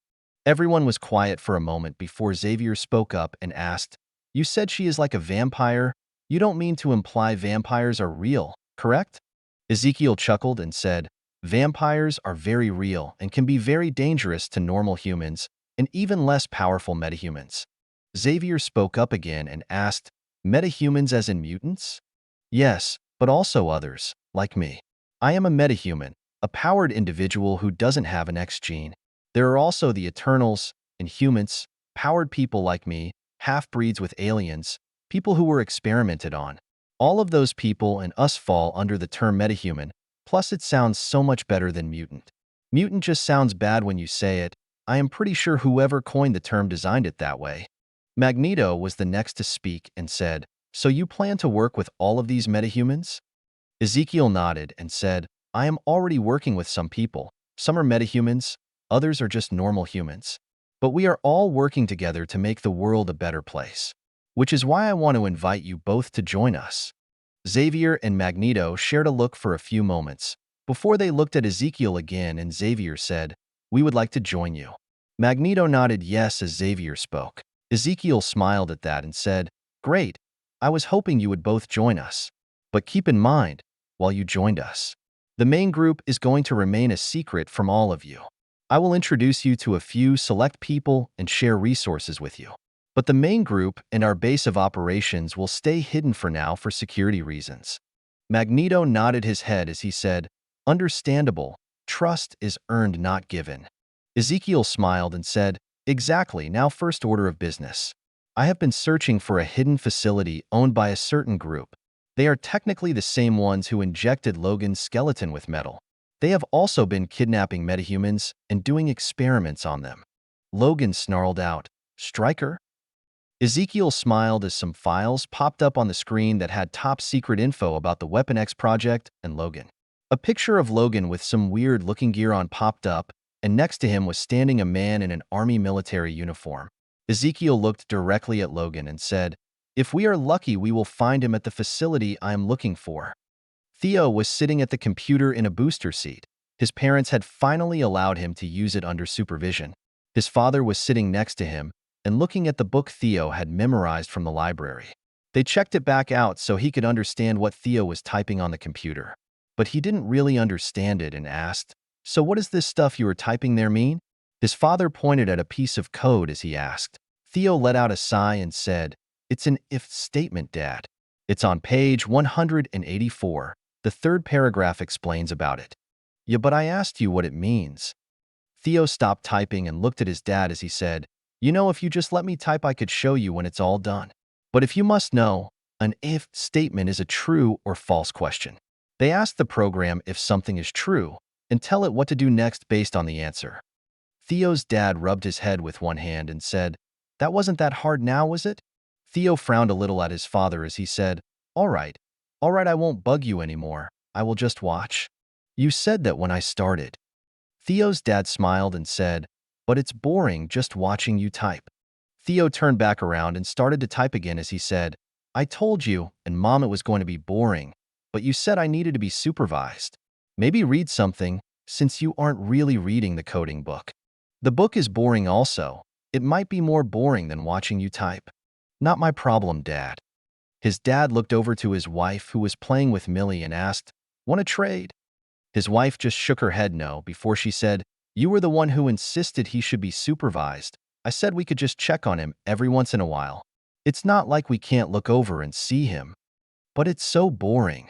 Everyone was quiet for a moment before Xavier spoke up and asked, you said she is like a vampire? You don't mean to imply vampires are real, correct? Ezekiel chuckled and said, vampires are very real and can be very dangerous to normal humans and even less powerful metahumans. Xavier spoke up again and asked, metahumans as in mutants? Yes, but also others, like me. I am a metahuman, a powered individual who doesn't have an X gene. There are also the Eternals, Inhumans, powered people like me, half-breeds with aliens, people who were experimented on. All of those people and us fall under the term metahuman, plus it sounds so much better than mutant. Mutant just sounds bad when you say it. I am pretty sure whoever coined the term designed it that way. Magneto was the next to speak and said, so you plan to work with all of these metahumans? Ezekiel nodded and said, I am already working with some people. Some are metahumans, others are just normal humans. But we are all working together to make the world a better place. Which is why I want to invite you both to join us. Xavier and Magneto shared a look for a few moments, before they looked at Ezekiel again and Xavier said, we would like to join you. Magneto nodded yes as Xavier spoke. Ezekiel smiled at that and said, great, I was hoping you would both join us. But keep in mind, while you joined us, the main group is going to remain a secret from all of you. I will introduce you to a few select people and share resources with you. But the main group and our base of operations will stay hidden for now for security reasons. Magneto nodded his head as he said, "Understandable. Trust is earned, not given." Ezekiel smiled and said, "Exactly, now first order of business. I have been searching for a hidden facility owned by a certain group. They are technically the same ones who injected Logan's skeleton with metal. They have also been kidnapping metahumans and doing experiments on them." Logan snarled out, "Stryker?" Ezekiel smiled as some files popped up on the screen that had top-secret info about the Weapon X project and Logan. A picture of Logan with some weird-looking gear on popped up, and next to him was standing a man in an army military uniform. Ezekiel looked directly at Logan and said, "If we are lucky, we will find him at the facility I am looking for." Theo was sitting at the computer in a booster seat. His parents had finally allowed him to use it under supervision. His father was sitting next to him and looking at the book Theo had memorized from the library. They checked it back out so he could understand what Theo was typing on the computer. But he didn't really understand it and asked, "So what does this stuff you were typing there mean?" His father pointed at a piece of code as he asked. Theo let out a sigh and said, "It's an if statement, Dad. It's on page 184. The third paragraph explains about it." "Yeah, but I asked you what it means." Theo stopped typing and looked at his dad as he said, "You know, if you just let me type, I could show you when it's all done. But if you must know, an if statement is a true or false question. They ask the program if something is true and tell it what to do next based on the answer." Theo's dad rubbed his head with one hand and said, "That wasn't that hard now, was it?" Theo frowned a little at his father as he said, All right, I won't bug you anymore. I will just watch." "You said that when I started." Theo's dad smiled and said, "But it's boring just watching you type." Theo turned back around and started to type again as he said, "I told you and Mom it was going to be boring, but you said I needed to be supervised. Maybe read something, since you aren't really reading the coding book." "The book is boring also. It might be more boring than watching you type." "Not my problem, Dad." His dad looked over to his wife who was playing with Millie and asked, "Want to trade?" His wife just shook her head no before she said, "You were the one who insisted he should be supervised. I said we could just check on him every once in a while. It's not like we can't look over and see him." "But it's so boring."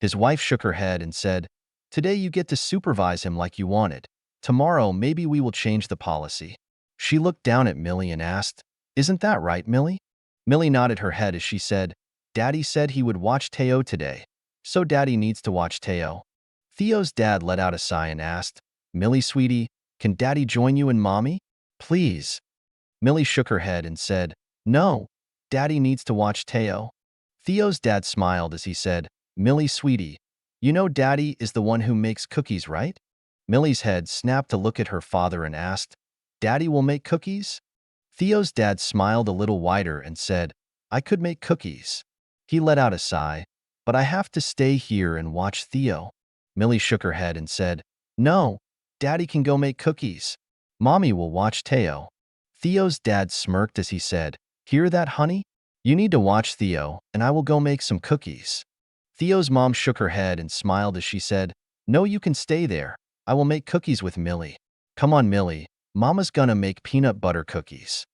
His wife shook her head and said, "Today you get to supervise him like you wanted. Tomorrow maybe we will change the policy." She looked down at Millie and asked, "Isn't that right, Millie?" Millie nodded her head as she said, "Daddy said he would watch Teo today, so Daddy needs to watch Teo." Theo's dad let out a sigh and asked, "Millie, sweetie, can Daddy join you and Mommy? Please." Millie shook her head and said, "No, Daddy needs to watch Teo." Theo's dad smiled as he said, "Millie, sweetie, you know Daddy is the one who makes cookies, right?" Millie's head snapped to look at her father and asked, "Daddy will make cookies?" Theo's dad smiled a little wider and said, "I could make cookies." He let out a sigh, "But I have to stay here and watch Theo." Millie shook her head and said, "No, Daddy can go make cookies. Mommy will watch Teo." Theo's dad smirked as he said, "Hear that, honey? You need to watch Theo, and I will go make some cookies." Theo's mom shook her head and smiled as she said, "No, you can stay there. I will make cookies with Millie." "Come on, Millie. Mama's gonna make peanut butter cookies."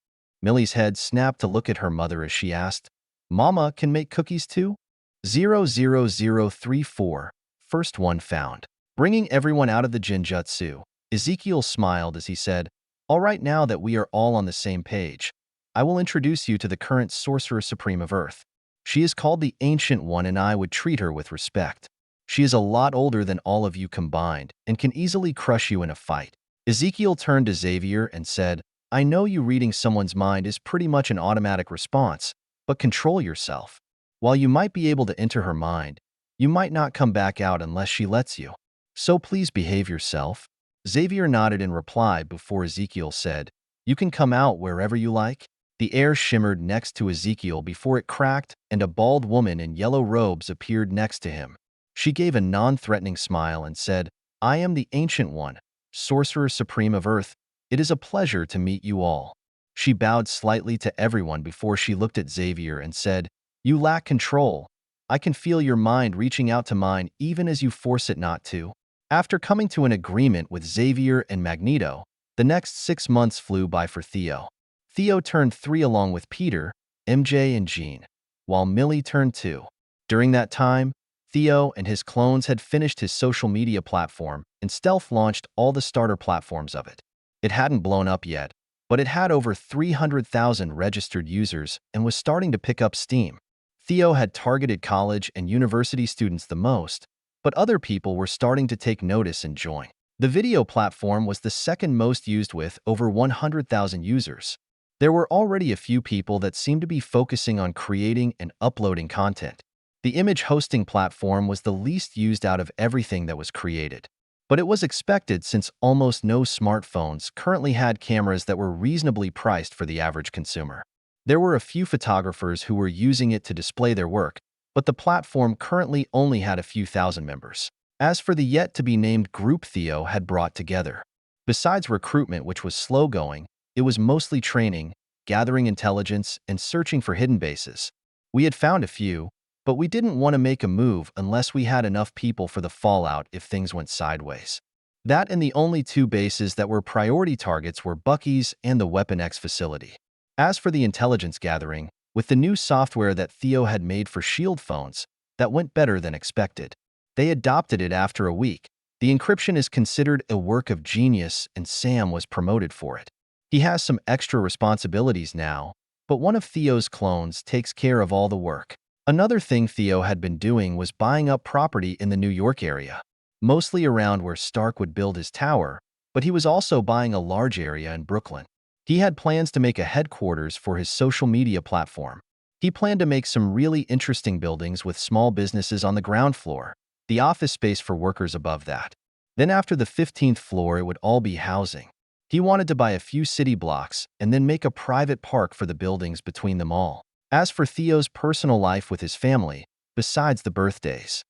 Millie's head snapped to look at her mother as she asked, "Mama can make cookies too?" 00034. First one found. Bringing everyone out of the Jinjutsu, Ezekiel smiled as he said, "All right, now that we are all on the same page, I will introduce you to the current Sorcerer Supreme of Earth. She is called the Ancient One and I would treat her with respect. She is a lot older than all of you combined and can easily crush you in a fight." Ezekiel turned to Xavier and said, "I know you reading someone's mind is pretty much an automatic response, but control yourself. While you might be able to enter her mind, you might not come back out unless she lets you. So please behave yourself." Xavier nodded in reply before Ezekiel said, "You can come out wherever you like." The air shimmered next to Ezekiel before it cracked and a bald woman in yellow robes appeared next to him. She gave a non-threatening smile and said, "I am the Ancient One, Sorcerer Supreme of Earth. It is a pleasure to meet you all." She bowed slightly to everyone before she looked at Xavier and said, "You lack control. I can feel your mind reaching out to mine even as you force it not to." After coming to an agreement with Xavier and Magneto, the next 6 months flew by for Theo. Theo turned 3 along with Peter, MJ, and Jean, while Millie turned 2. During that time, Theo and his clones had finished his social media platform and stealth launched all the starter platforms of it. It hadn't blown up yet, but it had over 300,000 registered users and was starting to pick up steam. Theo had targeted college and university students the most, but other people were starting to take notice and join. The video platform was the second most used with over 100,000 users. There were already a few people that seemed to be focusing on creating and uploading content. The image hosting platform was the least used out of everything that was created. But it was expected since almost no smartphones currently had cameras that were reasonably priced for the average consumer. There were a few photographers who were using it to display their work, but the platform currently only had a few thousand members. As for the yet-to-be-named group Theo had brought together, besides recruitment, which was slow-going, it was mostly training, gathering intelligence, and searching for hidden bases. We had found a few, but we didn't want to make a move unless we had enough people for the fallout if things went sideways. That and the only 2 bases that were priority targets were Bucky's and the Weapon X facility. As for the intelligence gathering, with the new software that Theo had made for Shield phones, that went better than expected. They adopted it after a week. The encryption is considered a work of genius and Sam was promoted for it. He has some extra responsibilities now, but one of Theo's clones takes care of all the work. Another thing Theo had been doing was buying up property in the New York area, mostly around where Stark would build his tower, but he was also buying a large area in Brooklyn. He had plans to make a headquarters for his social media platform. He planned to make some really interesting buildings with small businesses on the ground floor, the office space for workers above that. Then after the 15th floor, it would all be housing. He wanted to buy a few city blocks and then make a private park for the buildings between them all. As for Theo's personal life with his family, besides the birthdays,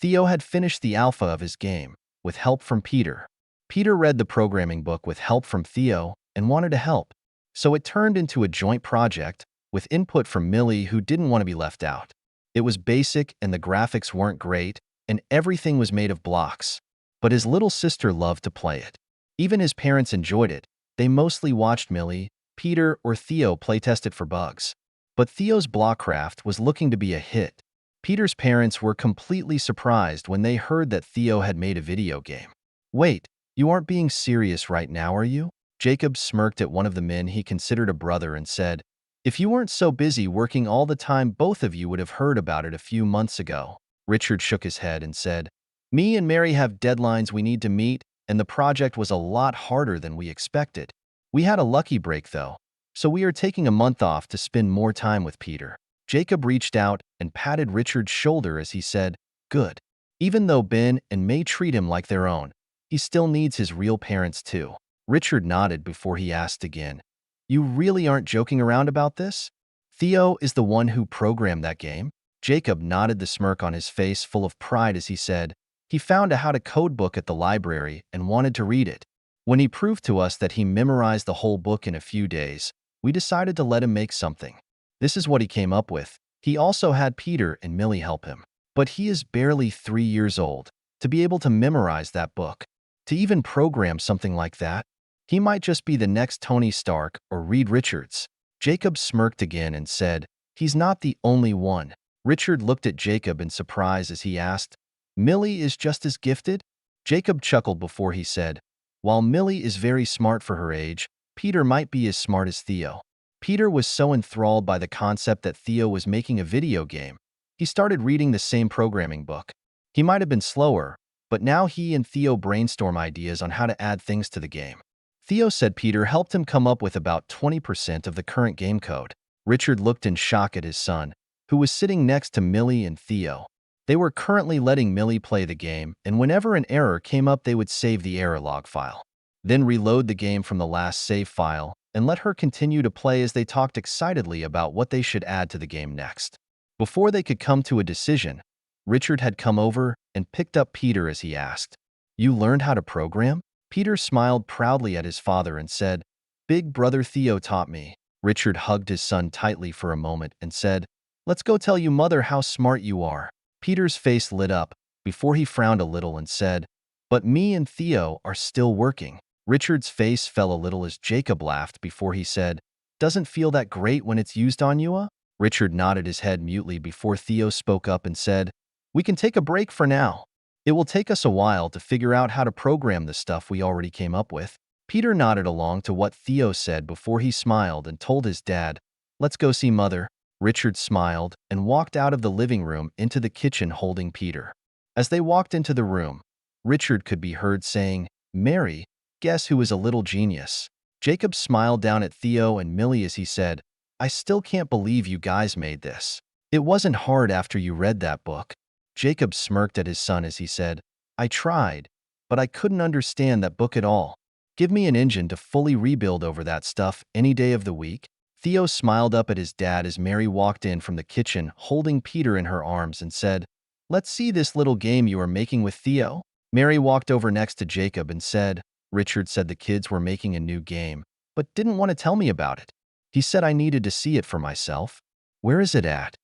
Theo had finished the alpha of his game, with help from Peter. Peter read the programming book with help from Theo and wanted to help, so it turned into a joint project, with input from Millie who didn't want to be left out. It was basic and the graphics weren't great, and everything was made of blocks, but his little sister loved to play it. Even his parents enjoyed it. They mostly watched Millie, Peter, or Theo playtest it for bugs. But Theo's Blockcraft was looking to be a hit. Peter's parents were completely surprised when they heard that Theo had made a video game. "Wait, you aren't being serious right now, are you?" Jacob smirked at one of the men he considered a brother and said, "If you weren't so busy working all the time, both of you would have heard about it a few months ago." Richard shook his head and said, "Me and Mary have deadlines we need to meet, and the project was a lot harder than we expected. We had a lucky break, though, so we are taking a month off to spend more time with Peter." Jacob reached out and patted Richard's shoulder as he said, "Good. Even though Ben and May treat him like their own, he still needs his real parents too." Richard nodded before he asked again, "You really aren't joking around about this? Theo is the one who programmed that game?" Jacob nodded, the smirk on his face full of pride as he said, "He found a how-to-code book at the library and wanted to read it. When he proved to us that he memorized the whole book in a few days, we decided to let him make something. This is what he came up with. He also had Peter and Millie help him. But he is barely 3 years old to be able to memorize that book, to even program something like that. He might just be the next Tony Stark or Reed Richards." Jacob smirked again and said, "He's not the only one." Richard looked at Jacob in surprise as he asked, "Millie is just as gifted?" Jacob chuckled before he said, "While Millie is very smart for her age, Peter might be as smart as Theo." Peter was so enthralled by the concept that Theo was making a video game, he started reading the same programming book. He might have been slower, but now he and Theo brainstorm ideas on how to add things to the game. Theo said Peter helped him come up with about 20% of the current game code. Richard looked in shock at his son, who was sitting next to Millie and Theo. They were currently letting Millie play the game, and whenever an error came up, they would save the error log file, then reload the game from the last save file, and let her continue to play as they talked excitedly about what they should add to the game next. Before they could come to a decision, Richard had come over and picked up Peter as he asked, "You learned how to program?" Peter smiled proudly at his father and said, "Big brother Theo taught me." Richard hugged his son tightly for a moment and said, "Let's go tell you mother how smart you are." Peter's face lit up before he frowned a little and said, "But me and Theo are still working." Richard's face fell a little as Jacob laughed before he said, Doesn't feel that great when it's used on you? Richard nodded his head mutely before Theo spoke up and said, "We can take a break for now. It will take us a while to figure out how to program the stuff we already came up with." Peter nodded along to what Theo said before he smiled and told his dad, "Let's go see Mother." Richard smiled and walked out of the living room into the kitchen holding Peter. As they walked into the room, Richard could be heard saying, "Mary, guess who is a little genius?" Jacob smiled down at Theo and Millie as he said, "I still can't believe you guys made this. It wasn't hard after you read that book." Jacob smirked at his son as he said, "I tried, but I couldn't understand that book at all. Give me an engine to fully rebuild over that stuff any day of the week." Theo smiled up at his dad as Mary walked in from the kitchen holding Peter in her arms and said, "Let's see this little game you are making with Theo." Mary walked over next to Jacob and said, "Richard said the kids were making a new game, but didn't want to tell me about it. He said I needed to see it for myself. Where is it at?"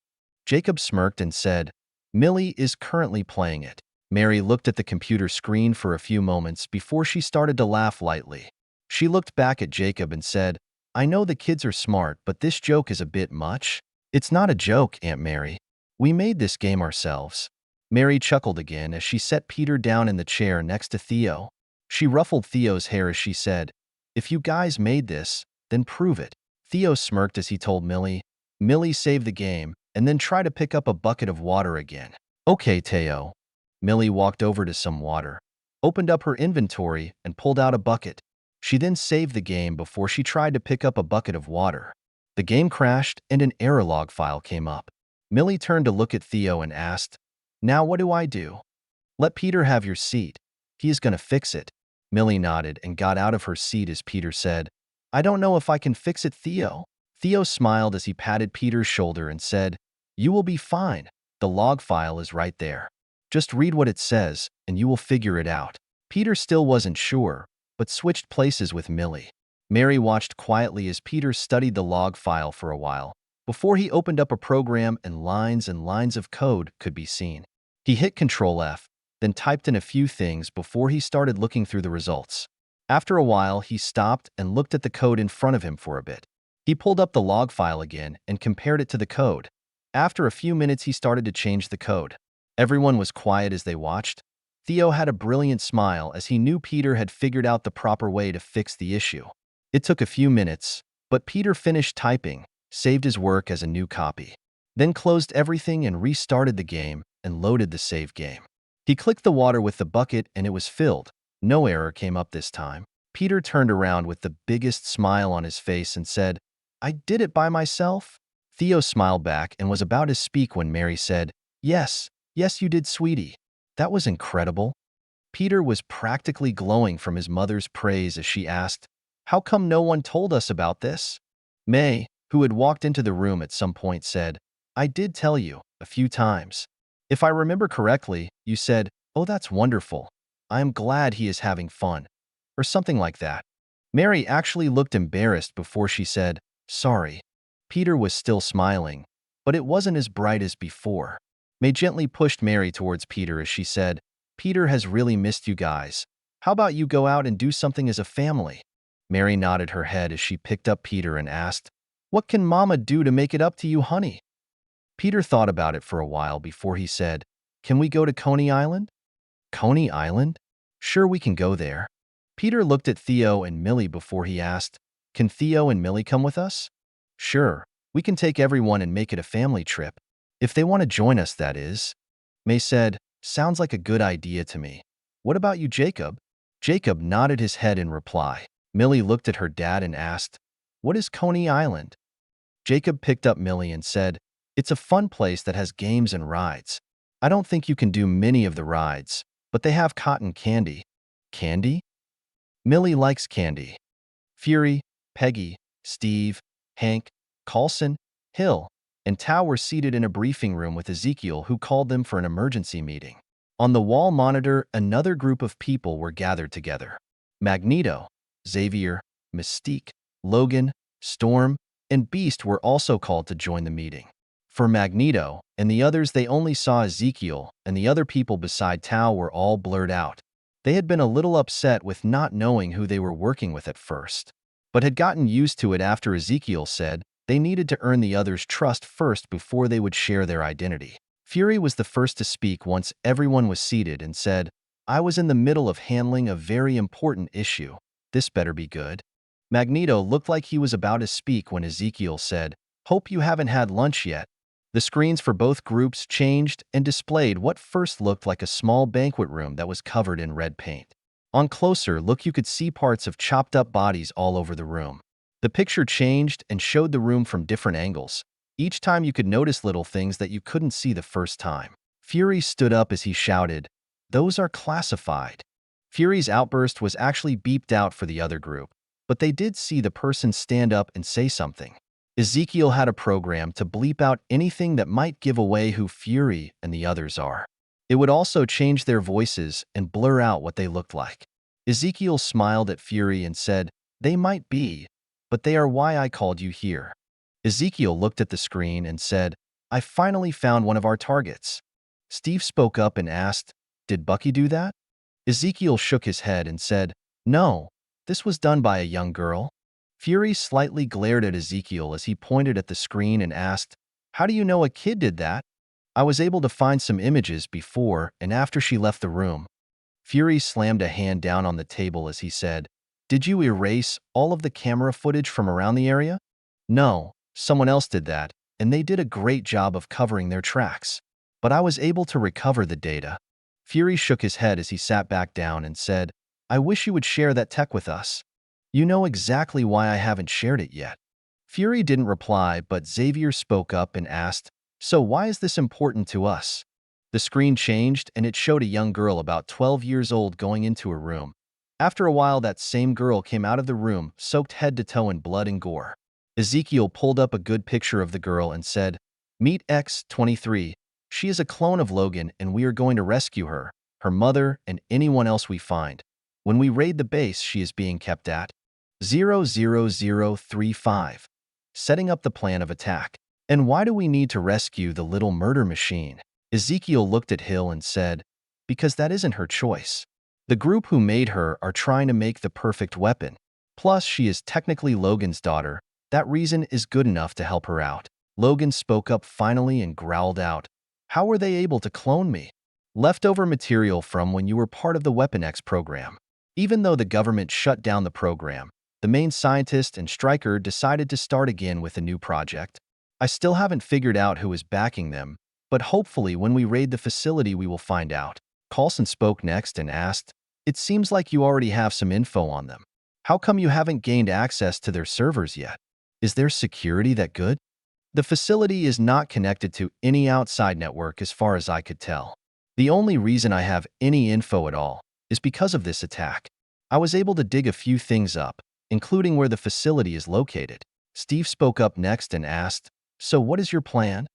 Jacob smirked and said, "Millie is currently playing it." Mary looked at the computer screen for a few moments before she started to laugh lightly. She looked back at Jacob and said, "I know the kids are smart, but this joke is a bit much." "It's not a joke, Aunt Mary. We made this game ourselves." Mary chuckled again as she set Peter down in the chair next to Theo. She ruffled Theo's hair as she said, "If you guys made this, then prove it." Theo smirked as he told Millie, "Millie, save the game, and then try to pick up a bucket of water again." "Okay, Theo." Millie walked over to some water, opened up her inventory, and pulled out a bucket. She then saved the game before she tried to pick up a bucket of water. The game crashed and an error log file came up. Millie turned to look at Theo and asked, "Now what do I do?" "Let Peter have your seat. He is going to fix it." Millie nodded and got out of her seat as Peter said, "I don't know if I can fix it, Theo." Theo smiled as he patted Peter's shoulder and said, "You will be fine. The log file is right there. Just read what it says, and you will figure it out." Peter still wasn't sure, but switched places with Millie. Mary watched quietly as Peter studied the log file for a while, before he opened up a program and lines of code could be seen. He hit Control F, then typed in a few things before he started looking through the results. After a while, he stopped and looked at the code in front of him for a bit. He pulled up the log file again and compared it to the code. After a few minutes, he started to change the code. Everyone was quiet as they watched. Theo had a brilliant smile as he knew Peter had figured out the proper way to fix the issue. It took a few minutes, but Peter finished typing, saved his work as a new copy, then closed everything and restarted the game and loaded the save game. He clicked the water with the bucket and it was filled. No error came up this time. Peter turned around with the biggest smile on his face and said, "I did it by myself?" Theo smiled back and was about to speak when Mary said, Yes, you did, sweetie. That was incredible." Peter was practically glowing from his mother's praise as she asked, "How come no one told us about this?" May, who had walked into the room at some point, said, "I did tell you, a few times. If I remember correctly, you said, 'Oh, that's wonderful. I am glad he is having fun,' or something like that." Mary actually looked embarrassed before she said, "Sorry." Peter was still smiling, but it wasn't as bright as before. May gently pushed Mary towards Peter as she said, "Peter has really missed you guys. How about you go out and do something as a family?" Mary nodded her head as she picked up Peter and asked, "What can Mama do to make it up to you, honey?" Peter thought about it for a while before he said, "Can we go to Coney Island?" "Coney Island? Sure, we can go there." Peter looked at Theo and Millie before he asked, "Can Theo and Millie come with us?" "Sure, we can take everyone and make it a family trip. If they want to join us, that is." May said, "Sounds like a good idea to me. What about you, Jacob?" Jacob nodded his head in reply. Millie looked at her dad and asked, "What is Coney Island?" Jacob picked up Millie and said, "It's a fun place that has games and rides. I don't think you can do many of the rides, but they have cotton candy." "Candy?" Millie likes candy. Fury, Peggy, Steve, Hank, Carlson, Hill, and Tao were seated in a briefing room with Ezekiel, who called them for an emergency meeting. On the wall monitor, another group of people were gathered together. Magneto, Xavier, Mystique, Logan, Storm, and Beast were also called to join the meeting. For Magneto and the others, they only saw Ezekiel, and the other people beside Tao were all blurred out. They had been a little upset with not knowing who they were working with at first. but had gotten used to it after Ezekiel said they needed to earn the others' trust first before they would share their identity. Fury was the first to speak once everyone was seated and said, "I was in the middle of handling a very important issue. This better be good." Magneto looked like he was about to speak when Ezekiel said, "Hope you haven't had lunch yet." The screens for both groups changed and displayed what first looked like a small banquet room that was covered in red paint. On closer look, you could see parts of chopped up bodies all over the room. The picture changed and showed the room from different angles. Each time you could notice little things that you couldn't see the first time. Fury stood up as he shouted, "Those are classified." Fury's outburst was actually beeped out for the other group, but they did see the person stand up and say something. Ezekiel had a program to bleep out anything that might give away who Fury and the others are. It would also change their voices and blur out what they looked like. Ezekiel smiled at Fury and said, "They might be, but they are why I called you here." Ezekiel looked at the screen and said, "I finally found one of our targets." Steve spoke up and asked, "Did Bucky do that?" Ezekiel shook his head and said, "No, this was done by a young girl." Fury slightly glared at Ezekiel as he pointed at the screen and asked, "How do you know a kid did that?" "I was able to find some images before and after she left the room." Fury slammed a hand down on the table as he said, "Did you erase all of the camera footage from around the area?" "No, someone else did that, and they did a great job of covering their tracks. But I was able to recover the data." Fury shook his head as he sat back down and said, "I wish you would share that tech with us. You know exactly why I haven't shared it yet." Fury didn't reply, but Xavier spoke up and asked, "So why is this important to us?" The screen changed and it showed a young girl about 12 years old going into a room. After a while, that same girl came out of the room, soaked head to toe in blood and gore. Ezekiel pulled up a good picture of the girl and said, "Meet X-23. She is a clone of Logan and we are going to rescue her, her mother, and anyone else we find. When we raid the base she is being kept at 00035. Setting up the plan of attack. And why do we need to rescue the little murder machine?" Ezekiel looked at Hill and said, "Because that isn't her choice. The group who made her are trying to make the perfect weapon. Plus, she is technically Logan's daughter. That reason is good enough to help her out." Logan spoke up finally and growled out, "How were they able to clone me? Leftover material from when you were part of the Weapon X program." Even though the government shut down the program, the main scientist and Stryker decided to start again with a new project. "I still haven't figured out who is backing them, but hopefully when we raid the facility we will find out." Coulson spoke next and asked, "It seems like you already have some info on them. How come you haven't gained access to their servers yet? Is their security that good?" "The facility is not connected to any outside network as far as I could tell. The only reason I have any info at all is because of this attack. I was able to dig a few things up, including where the facility is located." Steve spoke up next and asked, "So what is your plan?"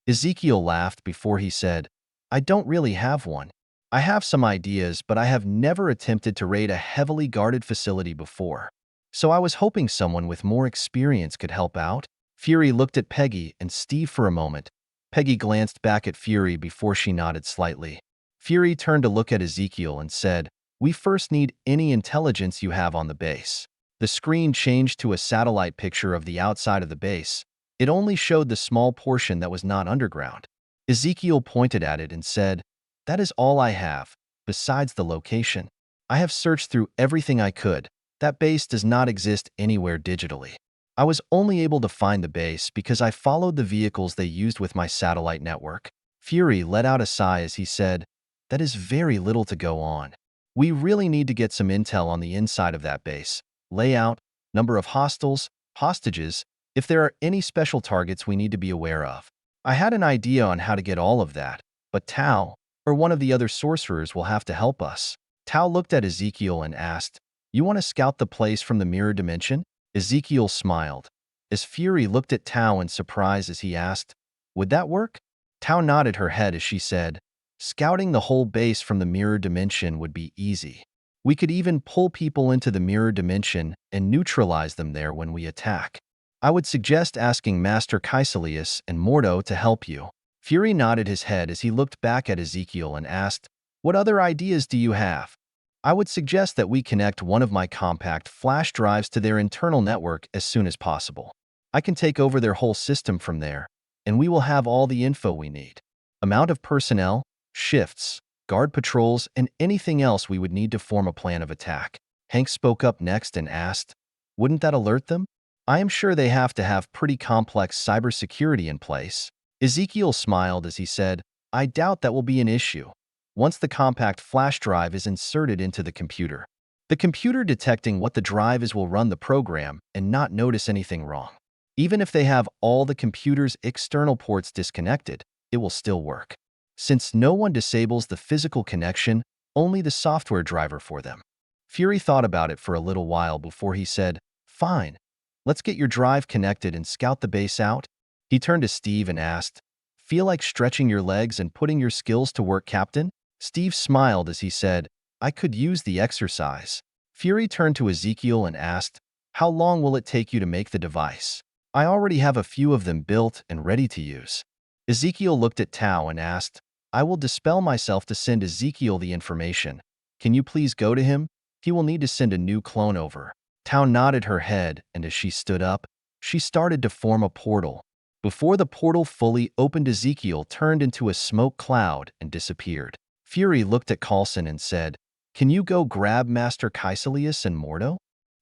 Ezekiel laughed before he said, "I don't really have one. I have some ideas, but I have never attempted to raid a heavily guarded facility before. So I was hoping someone with more experience could help out." Fury looked at Peggy and Steve for a moment. Peggy glanced back at Fury before she nodded slightly. Fury turned to look at Ezekiel and said, "We first need any intelligence you have on the base." The screen changed to a satellite picture of the outside of the base. It only showed the small portion that was not underground. Ezekiel pointed at it and said, "That is all I have, besides the location. I have searched through everything I could. That base does not exist anywhere digitally. I was only able to find the base because I followed the vehicles they used with my satellite network." Fury let out a sigh as he said, "That is very little to go on. We really need to get some intel on the inside of that base. Layout, number of hostages, if there are any special targets we need to be aware of." I had an idea on how to get all of that, but Tao, or one of the other sorcerers, will have to help us. Tao looked at Ezekiel and asked, "You want to scout the place from the mirror dimension?" Ezekiel smiled. As Fury looked at Tao in surprise as he asked, "Would that work?" Tao nodded her head as she said, "Scouting the whole base from the mirror dimension would be easy. We could even pull people into the mirror dimension and neutralize them there when we attack. I would suggest asking Master Kaiselius and Mordo to help you." Fury nodded his head as he looked back at Ezekiel and asked, "What other ideas do you have?" I would suggest that we connect one of my compact flash drives to their internal network as soon as possible. I can take over their whole system from there, and we will have all the info we need. Amount of personnel, shifts, guard patrols, and anything else we would need to form a plan of attack. Hank spoke up next and asked, "Wouldn't that alert them? I am sure they have to have pretty complex cybersecurity in place." Ezekiel smiled as he said, "I doubt that will be an issue once the compact flash drive is inserted into the computer. The computer detecting what the drive is will run the program and not notice anything wrong. Even if they have all the computer's external ports disconnected, it will still work. Since no one disables the physical connection, only the software driver for them." Fury thought about it for a little while before he said, "Fine, let's get your drive connected and scout the base out." He turned to Steve and asked, "Feel like stretching your legs and putting your skills to work, Captain?" Steve smiled as he said, "I could use the exercise." Fury turned to Ezekiel and asked, "How long will it take you to make the device? I already have a few of them built and ready to use." Ezekiel looked at Tao and asked, "I will dispel myself to send Ezekiel the information. Can you please go to him? He will need to send a new clone over." Tao nodded her head, and as she stood up, she started to form a portal. Before the portal fully opened, Ezekiel turned into a smoke cloud and disappeared. Fury looked at Coulson and said, "Can you go grab Master Kaisalius and Mordo?"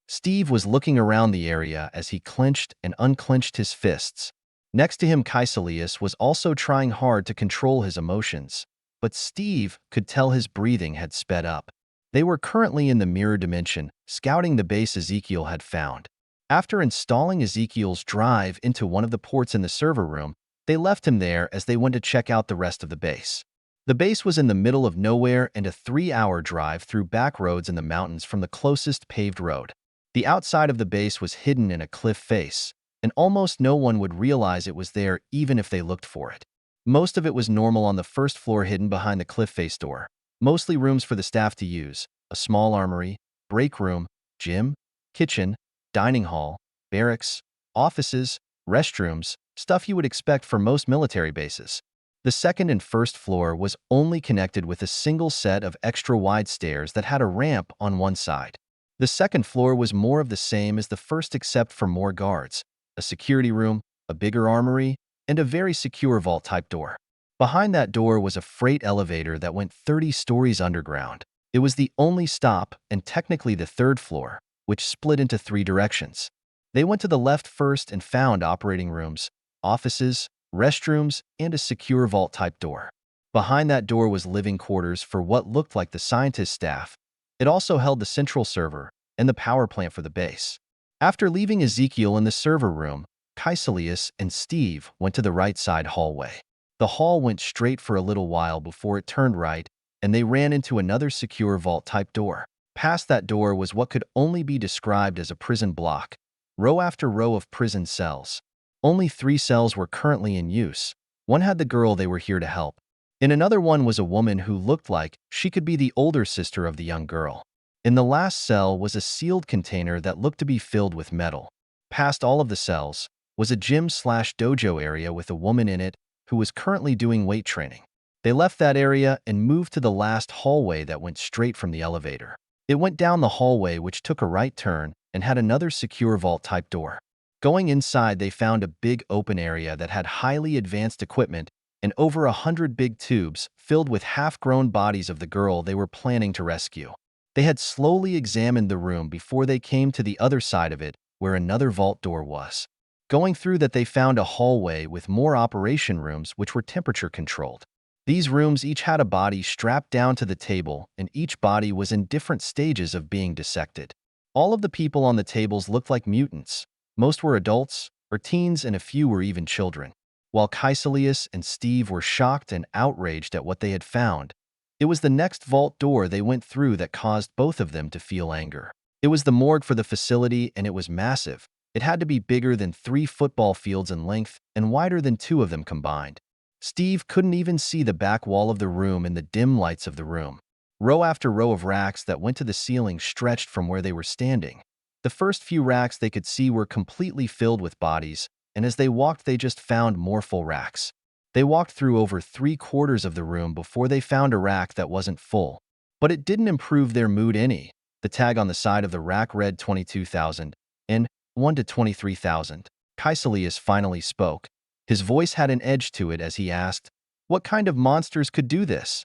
Steve was looking around the area as he clenched and unclenched his fists. Next to him, Kaisalius was also trying hard to control his emotions, but Steve could tell his breathing had sped up. They were currently in the mirror dimension, scouting the base Ezekiel had found. After installing Ezekiel's drive into one of the ports in the server room, they left him there as they went to check out the rest of the base. The base was in the middle of nowhere and a 3-hour drive through back roads in the mountains from the closest paved road. The outside of the base was hidden in a cliff face, and almost no one would realize it was there even if they looked for it. Most of it was normal on the first floor, hidden behind the cliff face door. Mostly rooms for the staff to use, a small armory, break room, gym, kitchen, dining hall, barracks, offices, restrooms, stuff you would expect for most military bases. The second and first floor was only connected with a single set of extra-wide stairs that had a ramp on one side. The second floor was more of the same as the first except for more guards, a security room, a bigger armory, and a very secure vault-type door. Behind that door was a freight elevator that went 30 stories underground. It was the only stop and technically the third floor, which split into 3 directions. They went to the left first and found operating rooms, offices, restrooms, and a secure vault-type door. Behind that door was living quarters for what looked like the scientist staff. It also held the central server and the power plant for the base. After leaving Ezekiel in the server room, Kaisalius and Steve went to the right side hallway. The hall went straight for a little while before it turned right, and they ran into another secure vault-type door. Past that door was what could only be described as a prison block, row after row of prison cells. Only 3 cells were currently in use. One had the girl they were here to help. In another one was a woman who looked like she could be the older sister of the young girl. In the last cell was a sealed container that looked to be filled with metal. Past all of the cells was a gym/dojo area with a woman in it who was currently doing weight training. They left that area and moved to the last hallway that went straight from the elevator. It went down the hallway, which took a right turn and had another secure vault-type door. Going inside, they found a big open area that had highly advanced equipment and over 100 big tubes filled with half-grown bodies of the girl they were planning to rescue. They had slowly examined the room before they came to the other side of it, where another vault door was. Going through that, they found a hallway with more operation rooms which were temperature-controlled. These rooms each had a body strapped down to the table, and each body was in different stages of being dissected. All of the people on the tables looked like mutants. Most were adults or teens, and a few were even children. While Kaisalius and Steve were shocked and outraged at what they had found, it was the next vault door they went through that caused both of them to feel anger. It was the morgue for the facility, and it was massive. It had to be bigger than 3 football fields in length and wider than 2 of them combined. Steve couldn't even see the back wall of the room in the dim lights of the room. Row after row of racks that went to the ceiling stretched from where they were standing. The first few racks they could see were completely filled with bodies, and as they walked they just found more full racks. They walked through over 3/4 of the room before they found a rack that wasn't full. But it didn't improve their mood any. The tag on the side of the rack read 22,000 and 1 to 23,000. Kaiselius finally spoke. His voice had an edge to it as he asked, "What kind of monsters could do this?"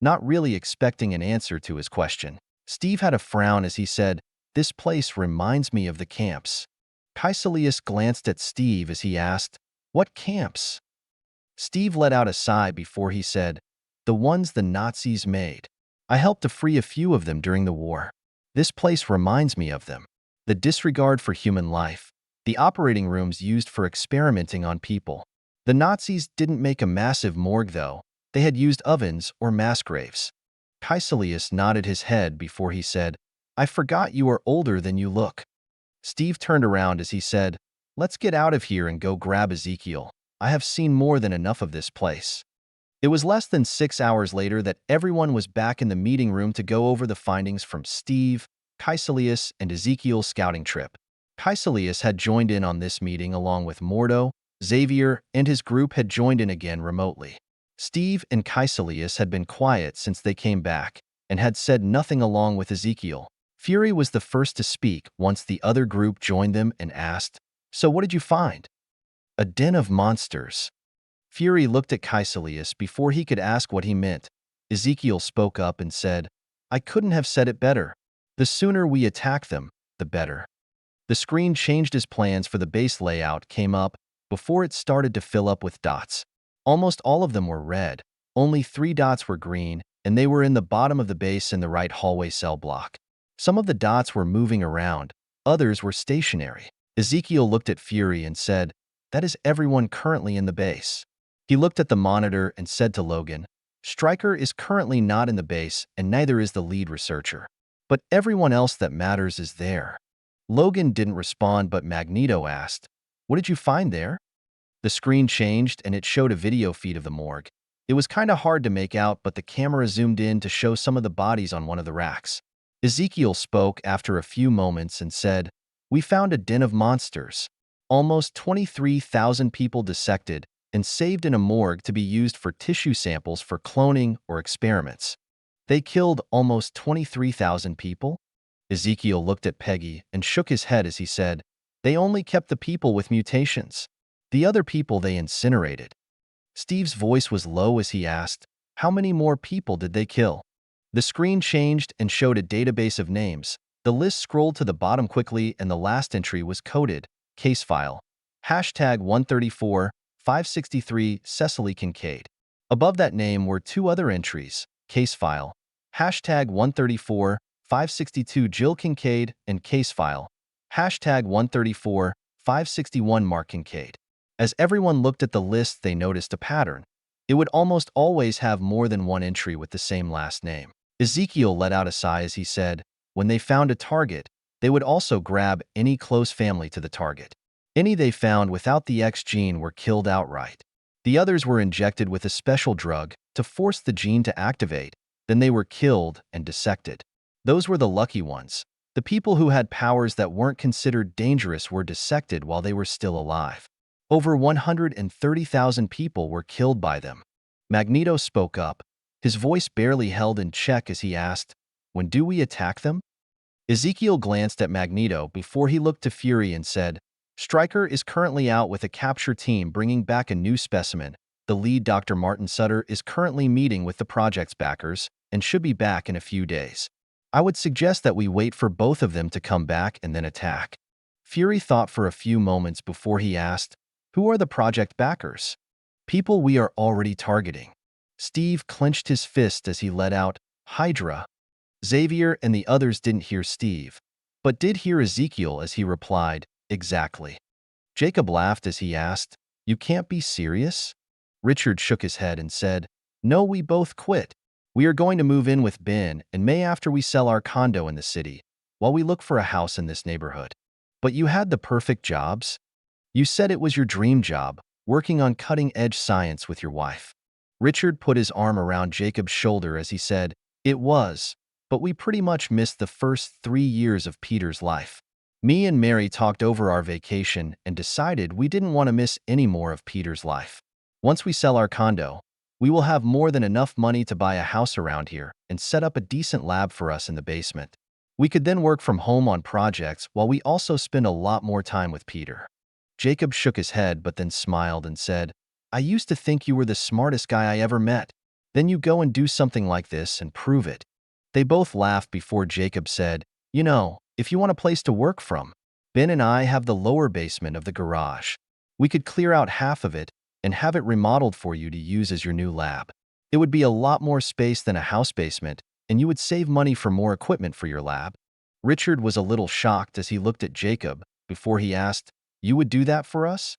Not really expecting an answer to his question. Steve had a frown as he said, "This place reminds me of the camps." Kaiselius glanced at Steve as he asked, "What camps?" Steve let out a sigh before he said, "The ones the Nazis made. I helped to free a few of them during the war. This place reminds me of them. The disregard for human life. The operating rooms used for experimenting on people. The Nazis didn't make a massive morgue, though. They had used ovens or mass graves." Kaiselius nodded his head before he said, "I forgot you are older than you look." Steve turned around as he said, "Let's get out of here and go grab Ezekiel. I have seen more than enough of this place." It was less than 6 hours later that everyone was back in the meeting room to go over the findings from Steve, Kaiselius, and Ezekiel's scouting trip. Kaiselius had joined in on this meeting along with Mordo, Xavier, and his group had joined in again remotely. Steve and Kaiselius had been quiet since they came back and had said nothing along with Ezekiel. Fury was the first to speak once the other group joined them and asked, "So what did you find?" "A den of monsters." Fury looked at Kaiselius before he could ask what he meant. Ezekiel spoke up and said, "I couldn't have said it better. The sooner we attack them, the better." The screen changed as plans for the base layout came up before it started to fill up with dots. Almost all of them were red. Only 3 dots were green, and they were in the bottom of the base in the right hallway cell block. Some of the dots were moving around, others were stationary. Ezekiel looked at Fury and said, "That is everyone currently in the base." He looked at the monitor and said to Logan, "Stryker is currently not in the base and neither is the lead researcher. But everyone else that matters is there." Logan didn't respond, but Magneto asked, "What did you find there?" The screen changed and it showed a video feed of the morgue. It was kinda hard to make out, but the camera zoomed in to show some of the bodies on one of the racks. Ezekiel spoke after a few moments and said, "We found a den of monsters. Almost 23,000 people dissected and saved in a morgue to be used for tissue samples for cloning or experiments." "They killed almost 23,000 people?" Ezekiel looked at Peggy and shook his head as he said, "They only kept the people with mutations. The other people they incinerated." Steve's voice was low as he asked, "How many more people did they kill?" The screen changed and showed a database of names. The list scrolled to the bottom quickly and the last entry was coded, "Case file. #134, 563 Cecily Kincaid." Above that name were 2 other entries, "Case file. #134, 562 Jill Kincaid," and "Case file. #134, 561 Mark Kincaid." As everyone looked at the list, they noticed a pattern. It would almost always have more than one entry with the same last name. Ezekiel let out a sigh as he said, "When they found a target, they would also grab any close family to the target. Any they found without the X gene were killed outright. The others were injected with a special drug to force the gene to activate, then they were killed and dissected. Those were the lucky ones. The people who had powers that weren't considered dangerous were dissected while they were still alive. Over 130,000 people were killed by them." Magneto spoke up. His voice barely held in check as he asked, "When do we attack them?" Ezekiel glanced at Magneto before he looked to Fury and said, "Stryker is currently out with a capture team bringing back a new specimen. The lead, Dr. Martin Sutter, is currently meeting with the project's backers and should be back in a few days. I would suggest that we wait for both of them to come back and then attack." Fury thought for a few moments before he asked, "Who are the project backers?" "People we are already targeting." Steve clenched his fist as he let out, "Hydra." Xavier and the others didn't hear Steve, but did hear Ezekiel as he replied, "Exactly." Jacob laughed as he asked, "You can't be serious?" Richard shook his head and said, "No, we both quit. We are going to move in with Ben in May after we sell our condo in the city, while we look for a house in this neighborhood." "But you had the perfect jobs. You said it was your dream job, working on cutting-edge science with your wife." Richard put his arm around Jacob's shoulder as he said, "It was, but we pretty much missed the first 3 years of Peter's life. Me and Mary talked over our vacation and decided we didn't want to miss any more of Peter's life. Once we sell our condo, We will have more than enough money to buy a house around here and set up a decent lab for us in the basement. We could then work from home on projects while we also spend a lot more time with Peter." Jacob shook his head but then smiled and said, "I used to think you were the smartest guy I ever met. Then you go and do something like this and prove it." They both laughed before Jacob said, "You know, if you want a place to work from, Ben and I have the lower basement of the garage. We could clear out half of it and have it remodeled for you to use as your new lab. It would be a lot more space than a house basement, and you would save money for more equipment for your lab." Richard was a little shocked as he looked at Jacob before he asked, "You would do that for us?"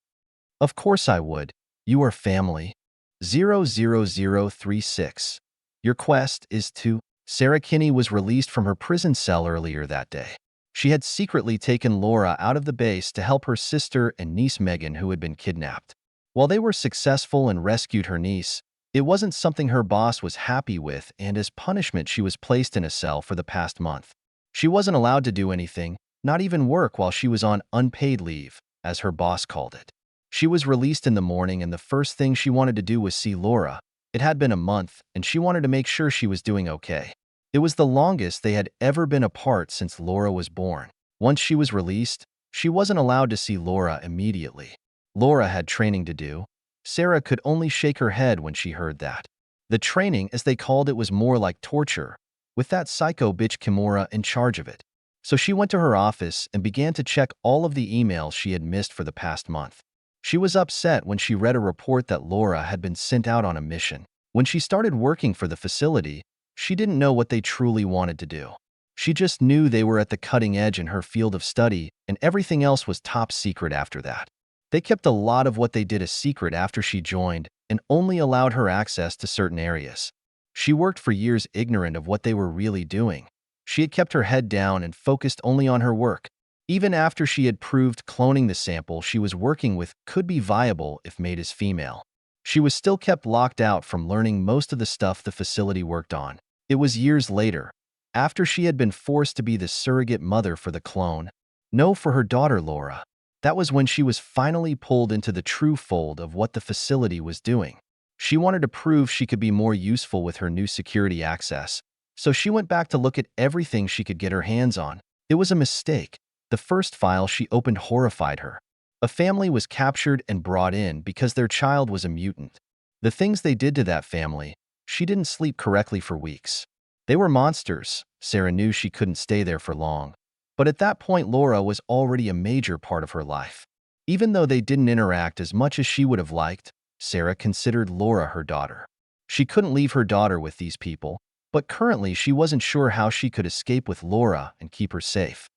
"Of course I would. You are family." 00036. Your quest is to... Sarah Kinney was released from her prison cell earlier that day. She had secretly taken Laura out of the base to help her sister and niece Megan, who had been kidnapped. While they were successful and rescued her niece, it wasn't something her boss was happy with, and as punishment she was placed in a cell for the past month. She wasn't allowed to do anything, not even work, while she was on unpaid leave, as her boss called it. She was released in the morning, and the first thing she wanted to do was see Laura. It had been a month, and she wanted to make sure she was doing okay. It was the longest they had ever been apart since Laura was born. Once she was released, she wasn't allowed to see Laura immediately. Laura had training to do. Sarah could only shake her head when she heard that. The training, as they called it, was more like torture, with that psycho bitch Kimura in charge of it. So she went to her office and began to check all of the emails she had missed for the past month. She was upset when she read a report that Laura had been sent out on a mission. When she started working for the facility, she didn't know what they truly wanted to do. She just knew they were at the cutting edge in her field of study, and everything else was top secret after that. They kept a lot of what they did a secret after she joined and only allowed her access to certain areas. She worked for years ignorant of what they were really doing. She had kept her head down and focused only on her work. Even after she had proved cloning the sample she was working with could be viable if made as female, she was still kept locked out from learning most of the stuff the facility worked on. It was years later, after she had been forced to be the surrogate mother for the clone, no, for her daughter Laura. That was when she was finally pulled into the true fold of what the facility was doing. She wanted to prove she could be more useful with her new security access, so she went back to look at everything she could get her hands on. It was a mistake. The first file she opened horrified her. A family was captured and brought in because their child was a mutant. The things they did to that family, she didn't sleep correctly for weeks. They were monsters. Sarah knew she couldn't stay there for long. But at that point, Laura was already a major part of her life. Even though they didn't interact as much as she would have liked, Sarah considered Laura her daughter. She couldn't leave her daughter with these people, but currently she wasn't sure how she could escape with Laura and keep her safe.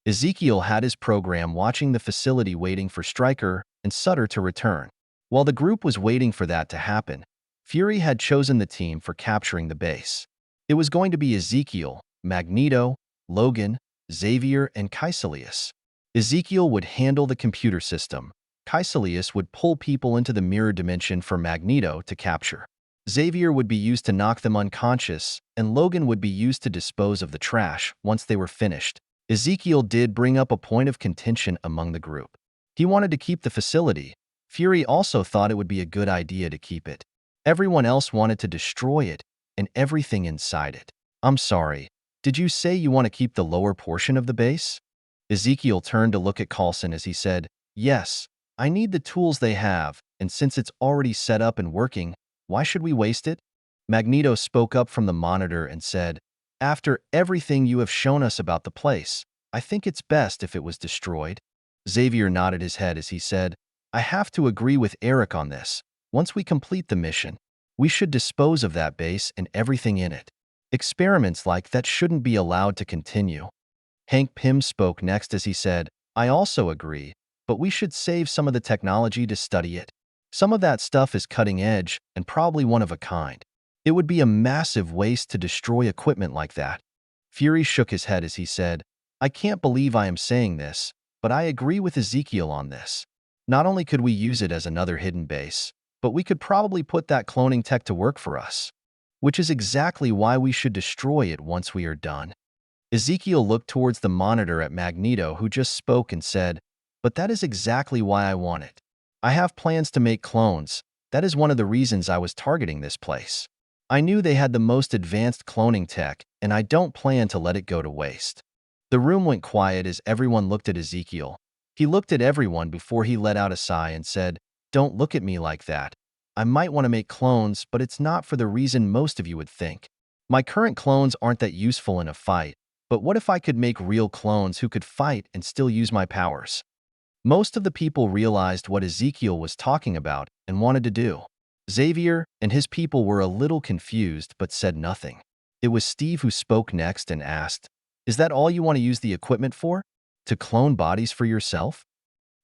Ezekiel had his program watching the facility, waiting for Stryker and Sutter to return. While the group was waiting for that to happen, Fury had chosen the team for capturing the base. It was going to be Ezekiel, Magneto, Logan, Xavier, and Kaecilius. Ezekiel would handle the computer system. Kaecilius would pull people into the mirror dimension for Magneto to capture. Xavier would be used to knock them unconscious, and Logan would be used to dispose of the trash once they were finished. Ezekiel did bring up a point of contention among the group. He wanted to keep the facility. Fury also thought it would be a good idea to keep it. Everyone else wanted to destroy it and everything inside it. "I'm sorry, did you say you want to keep the lower portion of the base?" Ezekiel turned to look at Coulson as he said, "Yes, I need the tools they have, and since it's already set up and working, why should we waste it?" Magneto spoke up from the monitor and said, "After everything you have shown us about the place, I think it's best if it was destroyed." Xavier nodded his head as he said, "I have to agree with Eric on this. Once we complete the mission, we should dispose of that base and everything in it. Experiments like that shouldn't be allowed to continue." Hank Pym spoke next as he said, "I also agree, but we should save some of the technology to study it. Some of that stuff is cutting edge and probably one of a kind. It would be a massive waste to destroy equipment like that." Fury shook his head as he said, "I can't believe I am saying this, but I agree with Ezekiel on this. Not only could we use it as another hidden base, but we could probably put that cloning tech to work for us." which is exactly why we should destroy it once we are done. Ezekiel looked towards the monitor at Magneto, who just spoke, and said, "But that is exactly why I want it. I have plans to make clones. That is one of the reasons I was targeting this place. I knew they had the most advanced cloning tech, and I don't plan to let it go to waste." The room went quiet as everyone looked at Ezekiel. He looked at everyone before he let out a sigh and said, "Don't look at me like that. I might want to make clones, but it's not for the reason most of you would think. My current clones aren't that useful in a fight, but what if I could make real clones who could fight and still use my powers?" Most of the people realized what Ezekiel was talking about and wanted to do. Xavier and his people were a little confused but said nothing. It was Steve who spoke next and asked, "Is that all you want to use the equipment for? To clone bodies for yourself?"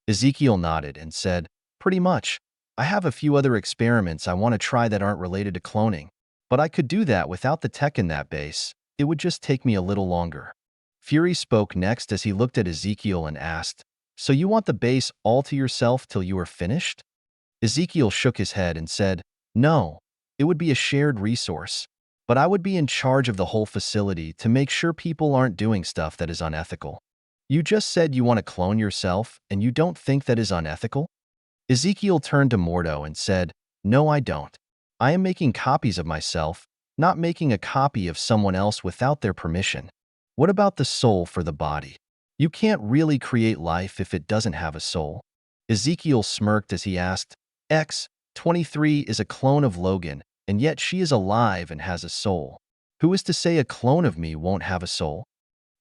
Ezekiel nodded and said, "Pretty much. I have a few other experiments I want to try that aren't related to cloning, but I could do that without the tech in that base. It would just take me a little longer." Fury spoke next as he looked at Ezekiel and asked, "So you want the base all to yourself till you are finished?" Ezekiel shook his head and said, "No, it would be a shared resource, but I would be in charge of the whole facility to make sure people aren't doing stuff that is unethical." "You just said you want to clone yourself, and you don't think that is unethical?" Ezekiel turned to Mordo and said, "No, I don't. I am making copies of myself, not making a copy of someone else without their permission. What about the soul for the body? You can't really create life if it doesn't have a soul." Ezekiel smirked as he asked, "X-23 is a clone of Logan, and yet she is alive and has a soul. Who is to say a clone of me won't have a soul?"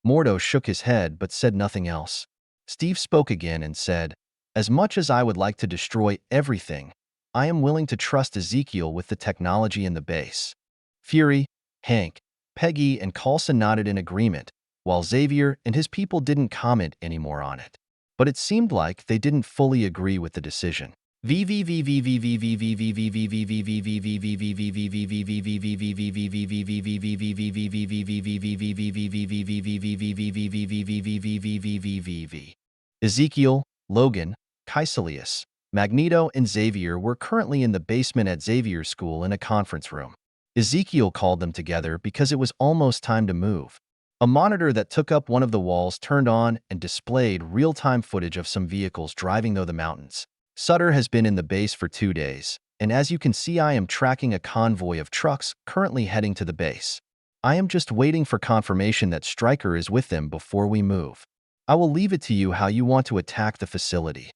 Mordo shook his head but said nothing else. Steve spoke again and said, "As much as I would like to destroy everything, I am willing to trust Ezekiel with the technology in the base." Fury, Hank, Peggy, and Coulson nodded in agreement, while Xavier and his people didn't comment anymore on it. But it seemed like they didn't fully agree with the decision. Ezekiel, Logan, Kaecilius, Magneto, and Xavier were currently in the basement at Xavier's school in a conference room. Ezekiel called them together because it was almost time to move. A monitor that took up one of the walls turned on and displayed real-time footage of some vehicles driving through the mountains. "Sutter has been in the base for 2 days, and as you can see, I am tracking a convoy of trucks currently heading to the base. I am just waiting for confirmation that Stryker is with them before we move. I will leave it to you how you want to attack the facility."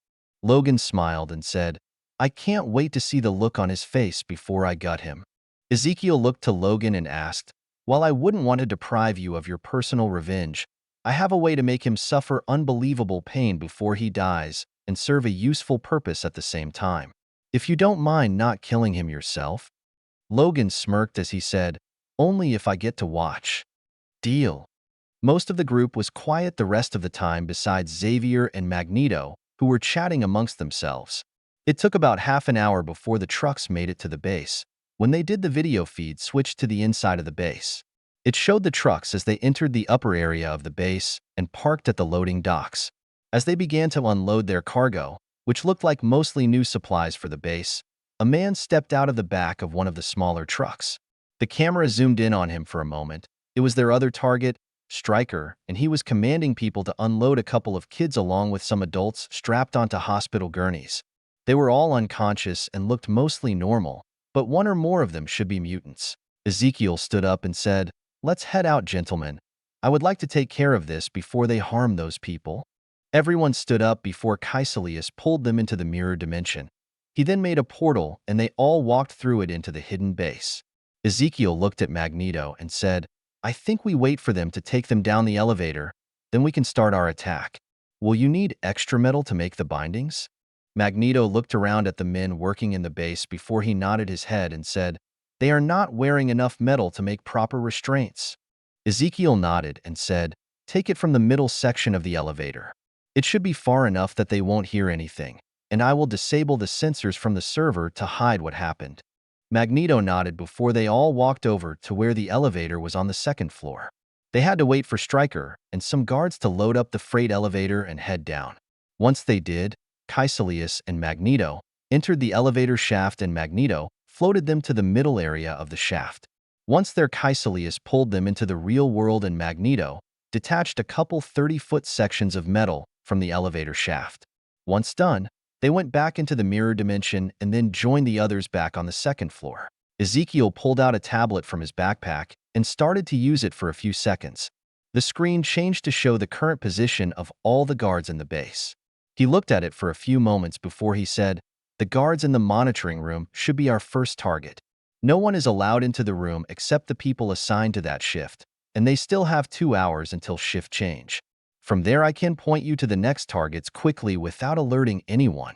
Logan smiled and said, "I can't wait to see the look on his face before I gut him." Ezekiel looked to Logan and asked, "While I wouldn't want to deprive you of your personal revenge, I have a way to make him suffer unbelievable pain before he dies and serve a useful purpose at the same time. If you don't mind not killing him yourself?" Logan smirked as he said, "Only if I get to watch." "Deal." Most of the group was quiet the rest of the time besides Xavier and Magneto, who were chatting amongst themselves. It took about half an hour before the trucks made it to the base. When they did, the video feed switched to the inside of the base. It showed the trucks as they entered the upper area of the base and parked at the loading docks. As they began to unload their cargo, which looked like mostly new supplies for the base, a man stepped out of the back of one of the smaller trucks. The camera zoomed in on him for a moment. It was their other target, Stryker, and he was commanding people to unload a couple of kids along with some adults strapped onto hospital gurneys. They were all unconscious and looked mostly normal, but one or more of them should be mutants. Ezekiel stood up and said, "Let's head out, gentlemen. I would like to take care of this before they harm those people." Everyone stood up before Kaecilius pulled them into the mirror dimension. He then made a portal and they all walked through it into the hidden base. Ezekiel looked at Magneto and said, "I think we wait for them to take them down the elevator, then we can start our attack. Will you need extra metal to make the bindings?" Magneto looked around at the men working in the base before he nodded his head and said, "They are not wearing enough metal to make proper restraints." Ezekiel nodded and said, "Take it from the middle section of the elevator. It should be far enough that they won't hear anything, and I will disable the sensors from the server to hide what happened." Magneto nodded before they all walked over to where the elevator was on the second floor. They had to wait for Stryker and some guards to load up the freight elevator and head down. Once they did, Kaecilius and Magneto entered the elevator shaft and Magneto floated them to the middle area of the shaft. Once their Caecilius pulled them into the real world and Magneto detached a couple 30-foot sections of metal from the elevator shaft. Once done, they went back into the mirror dimension and then joined the others back on the second floor. Ezekiel pulled out a tablet from his backpack and started to use it for a few seconds. The screen changed to show the current position of all the guards in the base. He looked at it for a few moments before he said, "The guards in the monitoring room should be our first target. No one is allowed into the room except the people assigned to that shift, and they still have 2 hours until shift change. From there I can point you to the next targets quickly without alerting anyone."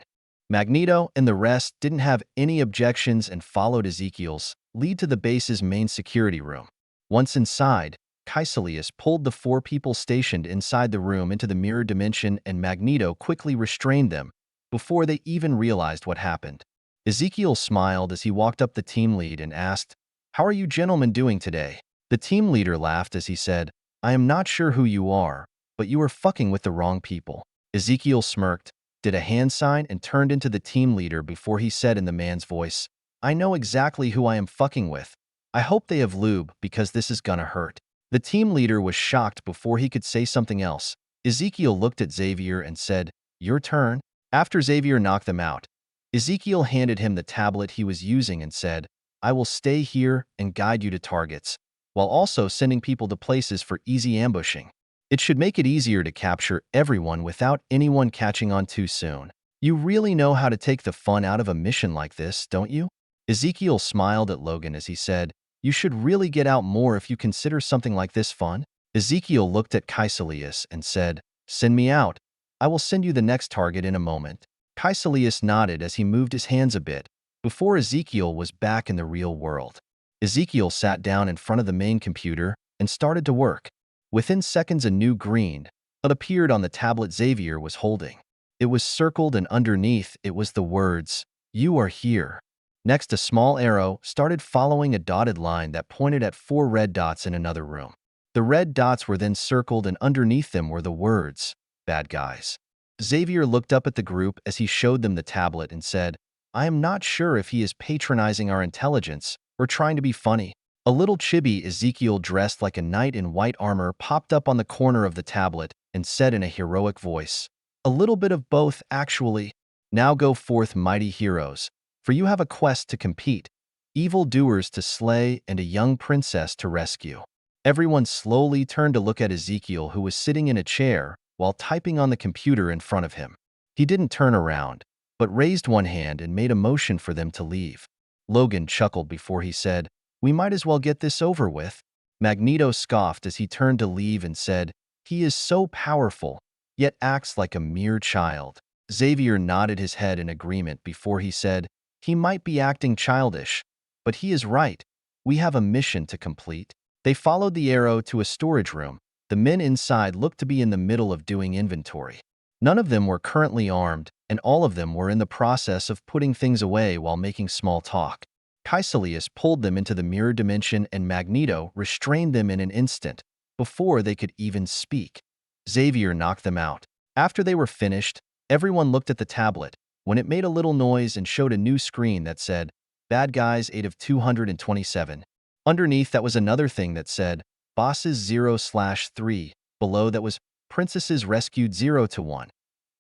Magneto and the rest didn't have any objections and followed Ezekiel's lead to the base's main security room. Once inside, Caecilius pulled the 4 people stationed inside the room into the mirror dimension and Magneto quickly restrained them before they even realized what happened. Ezekiel smiled as he walked up the team lead and asked, "How are you gentlemen doing today?" The team leader laughed as he said, "I am not sure who you are, but you are fucking with the wrong people." Ezekiel smirked, did a hand sign and turned into the team leader before he said in the man's voice, "I know exactly who I am fucking with. I hope they have lube because this is gonna hurt." The team leader was shocked before he could say something else. Ezekiel looked at Xavier and said, "Your turn." After Xavier knocked them out, Ezekiel handed him the tablet he was using and said, "I will stay here and guide you to targets, while also sending people to places for easy ambushing. It should make it easier to capture everyone without anyone catching on too soon. You really know how to take the fun out of a mission like this, don't you?" Ezekiel smiled at Logan as he said, "You should really get out more if you consider something like this fun." Ezekiel looked at Caecilius and said, "Send me out. I will send you the next target in a moment." Caecilius nodded as he moved his hands a bit, before Ezekiel was back in the real world. Ezekiel sat down in front of the main computer and started to work. Within seconds a new green appeared on the tablet Xavier was holding. It was circled and underneath it was the words, "You are here." Next a small arrow started following a dotted line that pointed at 4 red dots in another room. The red dots were then circled and underneath them were the words, "Bad guys." Xavier looked up at the group as he showed them the tablet and said, "I am not sure if he is patronizing our intelligence or trying to be funny." A little chibi Ezekiel dressed like a knight in white armor popped up on the corner of the tablet and said in a heroic voice, "A little bit of both, actually. Now go forth, mighty heroes, for you have a quest to compete, evil doers to slay and a young princess to rescue." Everyone slowly turned to look at Ezekiel, who was sitting in a chair while typing on the computer in front of him. He didn't turn around, but raised one hand and made a motion for them to leave. Logan chuckled before he said, "We might as well get this over with." Magneto scoffed as he turned to leave and said, "He is so powerful, yet acts like a mere child." Xavier nodded his head in agreement before he said, "He might be acting childish, but he is right. We have a mission to complete." They followed the arrow to a storage room. The men inside looked to be in the middle of doing inventory. None of them were currently armed, and all of them were in the process of putting things away while making small talk. Caecilius pulled them into the mirror dimension and Magneto restrained them in an instant, before they could even speak. Xavier knocked them out. After they were finished, everyone looked at the tablet, when it made a little noise and showed a new screen that said, "Bad guys 8 of 227. Underneath that was another thing that said, "Bosses 0/3. Below that was, "Princesses rescued 0 to 1.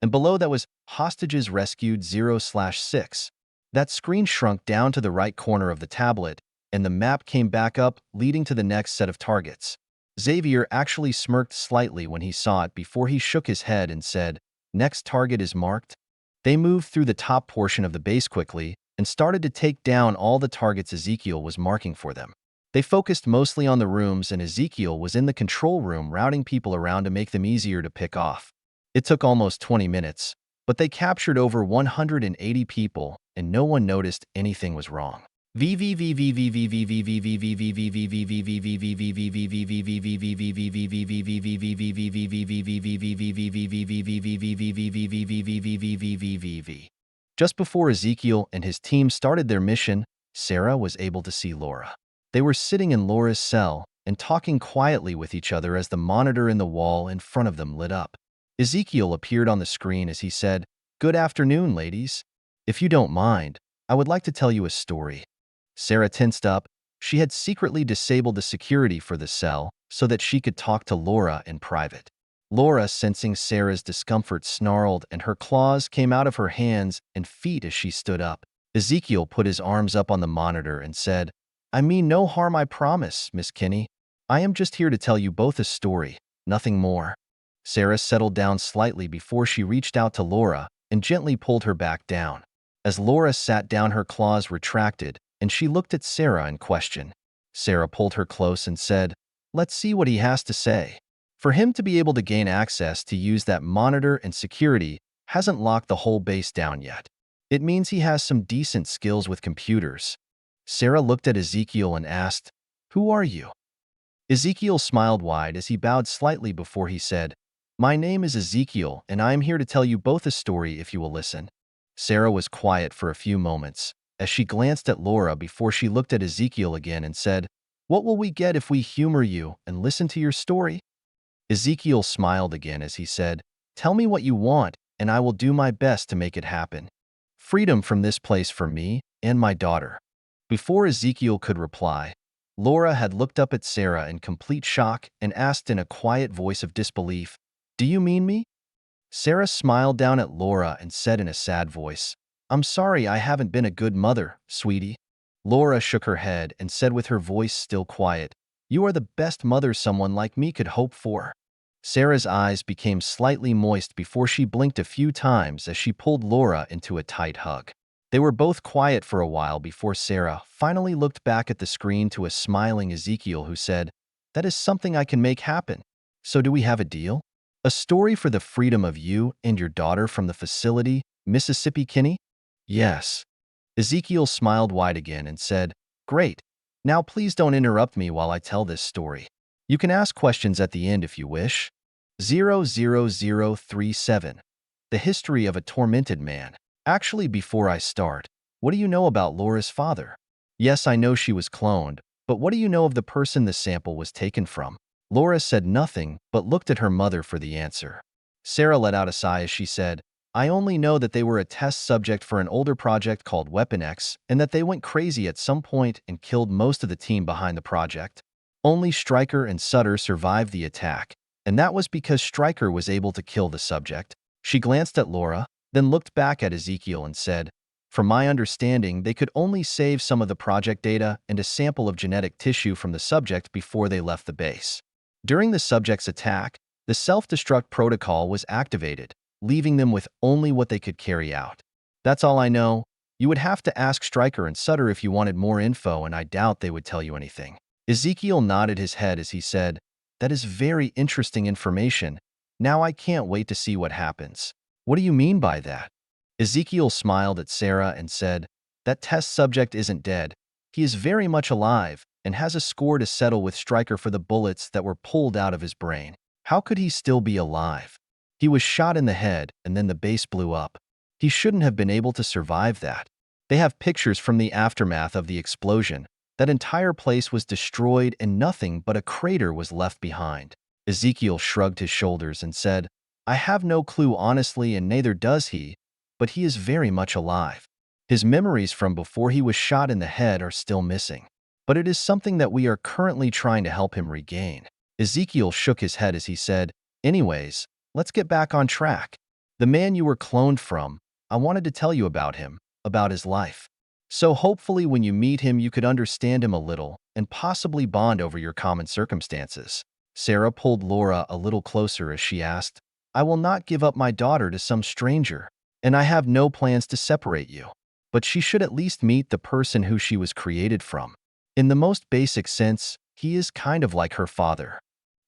And below that was, "Hostages rescued 0/6. That screen shrunk down to the right corner of the tablet, and the map came back up, leading to the next set of targets. Xavier actually smirked slightly when he saw it before he shook his head and said, "Next target is marked." They moved through the top portion of the base quickly and started to take down all the targets Ezekiel was marking for them. They focused mostly on the rooms, and Ezekiel was in the control room routing people around to make them easier to pick off. It took almost 20 minutes, but they captured over 180 people, and no one noticed anything was wrong. Just before Ezekiel and his team started their mission, Sarah was able to see Laura. They were sitting in Laura's cell and talking quietly with each other as the monitor in the wall in front of them lit up. Ezekiel appeared on the screen as he said, "Good afternoon, ladies. If you don't mind, I would like to tell you a story." Sarah tensed up, She had secretly disabled the security for the cell so that she could talk to Laura in private. Laura, sensing Sarah's discomfort, snarled, and her claws came out of her hands and feet as she stood up. Ezekiel put his arms up on the monitor and said, "I mean no harm, I promise, Miss Kinney. I am just here to tell you both a story, nothing more." Sarah settled down slightly before she reached out to Laura and gently pulled her back down. As Laura sat down, her claws retracted, and she looked at Sarah in question. Sarah pulled her close and said, "Let's see what he has to say." For him to be able to gain access to use that monitor and security hasn't locked the whole base down yet. It means he has some decent skills with computers. Sarah looked at Ezekiel and asked, "Who are you?" Ezekiel smiled wide as he bowed slightly before he said, "My name is Ezekiel, and I am here to tell you both a story if you will listen." Sarah was quiet for a few moments as she glanced at Laura before she looked at Ezekiel again and said, "What will we get if we humor you and listen to your story?" Ezekiel smiled again as he said, "Tell me what you want, and I will do my best to make it happen. Freedom from this place for me and my daughter." Before Ezekiel could reply, Laura had looked up at Sarah in complete shock and asked in a quiet voice of disbelief, "Do you mean me?" Sarah smiled down at Laura and said in a sad voice, "I'm sorry I haven't been a good mother, sweetie." Laura shook her head and said with her voice still quiet, "You are the best mother someone like me could hope for." Sarah's eyes became slightly moist before she blinked a few times as she pulled Laura into a tight hug. They were both quiet for a while before Sarah finally looked back at the screen to a smiling Ezekiel who said, "That is something I can make happen. So do we have a deal? A story for the freedom of you and your daughter from the facility, Mississippi Kinney?" "Yes." Ezekiel smiled wide again and said, "Great. Now please don't interrupt me while I tell this story. You can ask questions at the end if you wish." 00037. The History of a Tormented Man. Actually, before I start, what do you know about Laura's father? Yes, I know she was cloned, but what do you know of the person the sample was taken from? Laura said nothing, but looked at her mother for the answer. Sarah let out a sigh as she said, "I only know that they were a test subject for an older project called Weapon X, and that they went crazy at some point and killed most of the team behind the project. Only Stryker and Sutter survived the attack, and that was because Stryker was able to kill the subject." She glanced at Laura, then looked back at Ezekiel and said, "From my understanding, they could only save some of the project data and a sample of genetic tissue from the subject before they left the base. During the subject's attack, the self-destruct protocol was activated, leaving them with only what they could carry out. That's all I know. You would have to ask Stryker and Sutter if you wanted more info, and I doubt they would tell you anything." Ezekiel nodded his head as he said, "That is very interesting information. Now I can't wait to see what happens." "What do you mean by that?" Ezekiel smiled at Sarah and said, "That test subject isn't dead. He is very much alive and has a score to settle with Stryker for the bullets that were pulled out of his brain. How could he still be alive? He was shot in the head and then the base blew up. He shouldn't have been able to survive that. They have pictures from the aftermath of the explosion. That entire place was destroyed and nothing but a crater was left behind." Ezekiel shrugged his shoulders and said, "I have no clue honestly, and neither does he, but he is very much alive. His memories from before he was shot in the head are still missing. But it is something that we are currently trying to help him regain." Ezekiel shook his head as he said, "Anyways, let's get back on track. The man you were cloned from, I wanted to tell you about him, about his life. So hopefully when you meet him you could understand him a little and possibly bond over your common circumstances." Sarah pulled Laura a little closer as she asked, "I will not give up my daughter to some stranger, and I have no plans to separate you. But she should at least meet the person who she was created from. In the most basic sense, he is kind of like her father."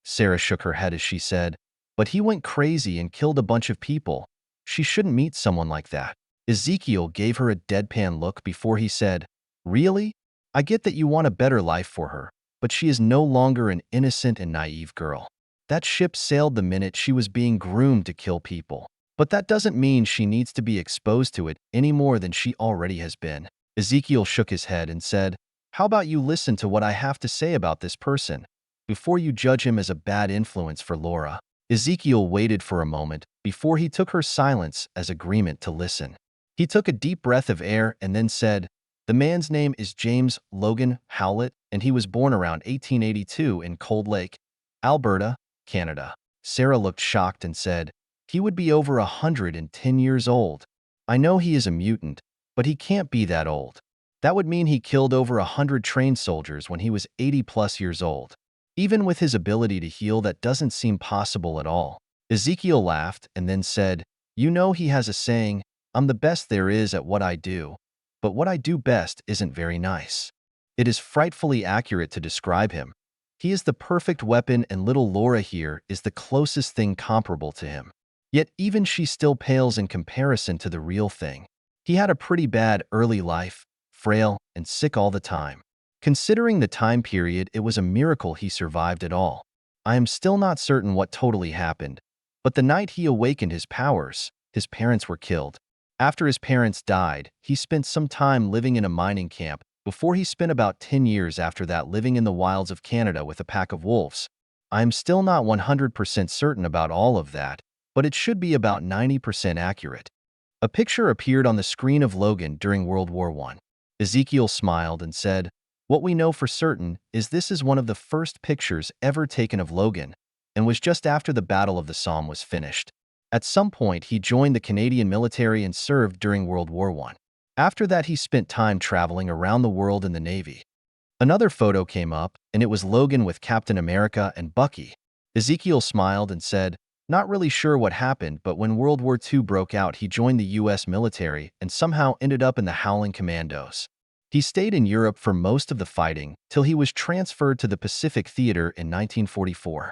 Sarah shook her head as she said, "But he went crazy and killed a bunch of people. She shouldn't meet someone like that." Ezekiel gave her a deadpan look before he said, "Really? I get that you want a better life for her, but she is no longer an innocent and naive girl. That ship sailed the minute she was being groomed to kill people. But that doesn't mean she needs to be exposed to it any more than she already has been." Ezekiel shook his head and said, "How about you listen to what I have to say about this person before you judge him as a bad influence for Laura?" Ezekiel waited for a moment before he took her silence as agreement to listen. He took a deep breath of air and then said, The man's name is James Logan Howlett, and he was born around 1882 in Cold Lake, Alberta, Canada. Sarah looked shocked and said, "He would be over 110 years old. I know he is a mutant, but he can't be that old. That would mean he killed over 100 trained soldiers when he was 80+ years old. Even with his ability to heal, that doesn't seem possible at all." Ezekiel laughed and then said, "You know he has a saying, 'I'm the best there is at what I do, but what I do best isn't very nice.' It is frightfully accurate to describe him. He is the perfect weapon, and little Laura here is the closest thing comparable to him. Yet even she still pales in comparison to the real thing. He had a pretty bad early life, frail and sick all the time. Considering the time period, it was a miracle he survived at all. I am still not certain what totally happened, but the night he awakened his powers, his parents were killed. After his parents died, he spent some time living in a mining camp before he spent about 10 years after that living in the wilds of Canada with a pack of wolves. I am still not 100% certain about all of that, but it should be about 90% accurate." A picture appeared on the screen of Logan during World War I. Ezekiel smiled and said, "What we know for certain is this is one of the first pictures ever taken of Logan, and was just after the Battle of the Somme was finished. At some point, he joined the Canadian military and served during World War I. After that, he spent time traveling around the world in the Navy." Another photo came up, and it was Logan with Captain America and Bucky. Ezekiel smiled and said, "Not really sure what happened, but when World War II broke out, he joined the US military and somehow ended up in the Howling Commandos. He stayed in Europe for most of the fighting till he was transferred to the Pacific Theater in 1944.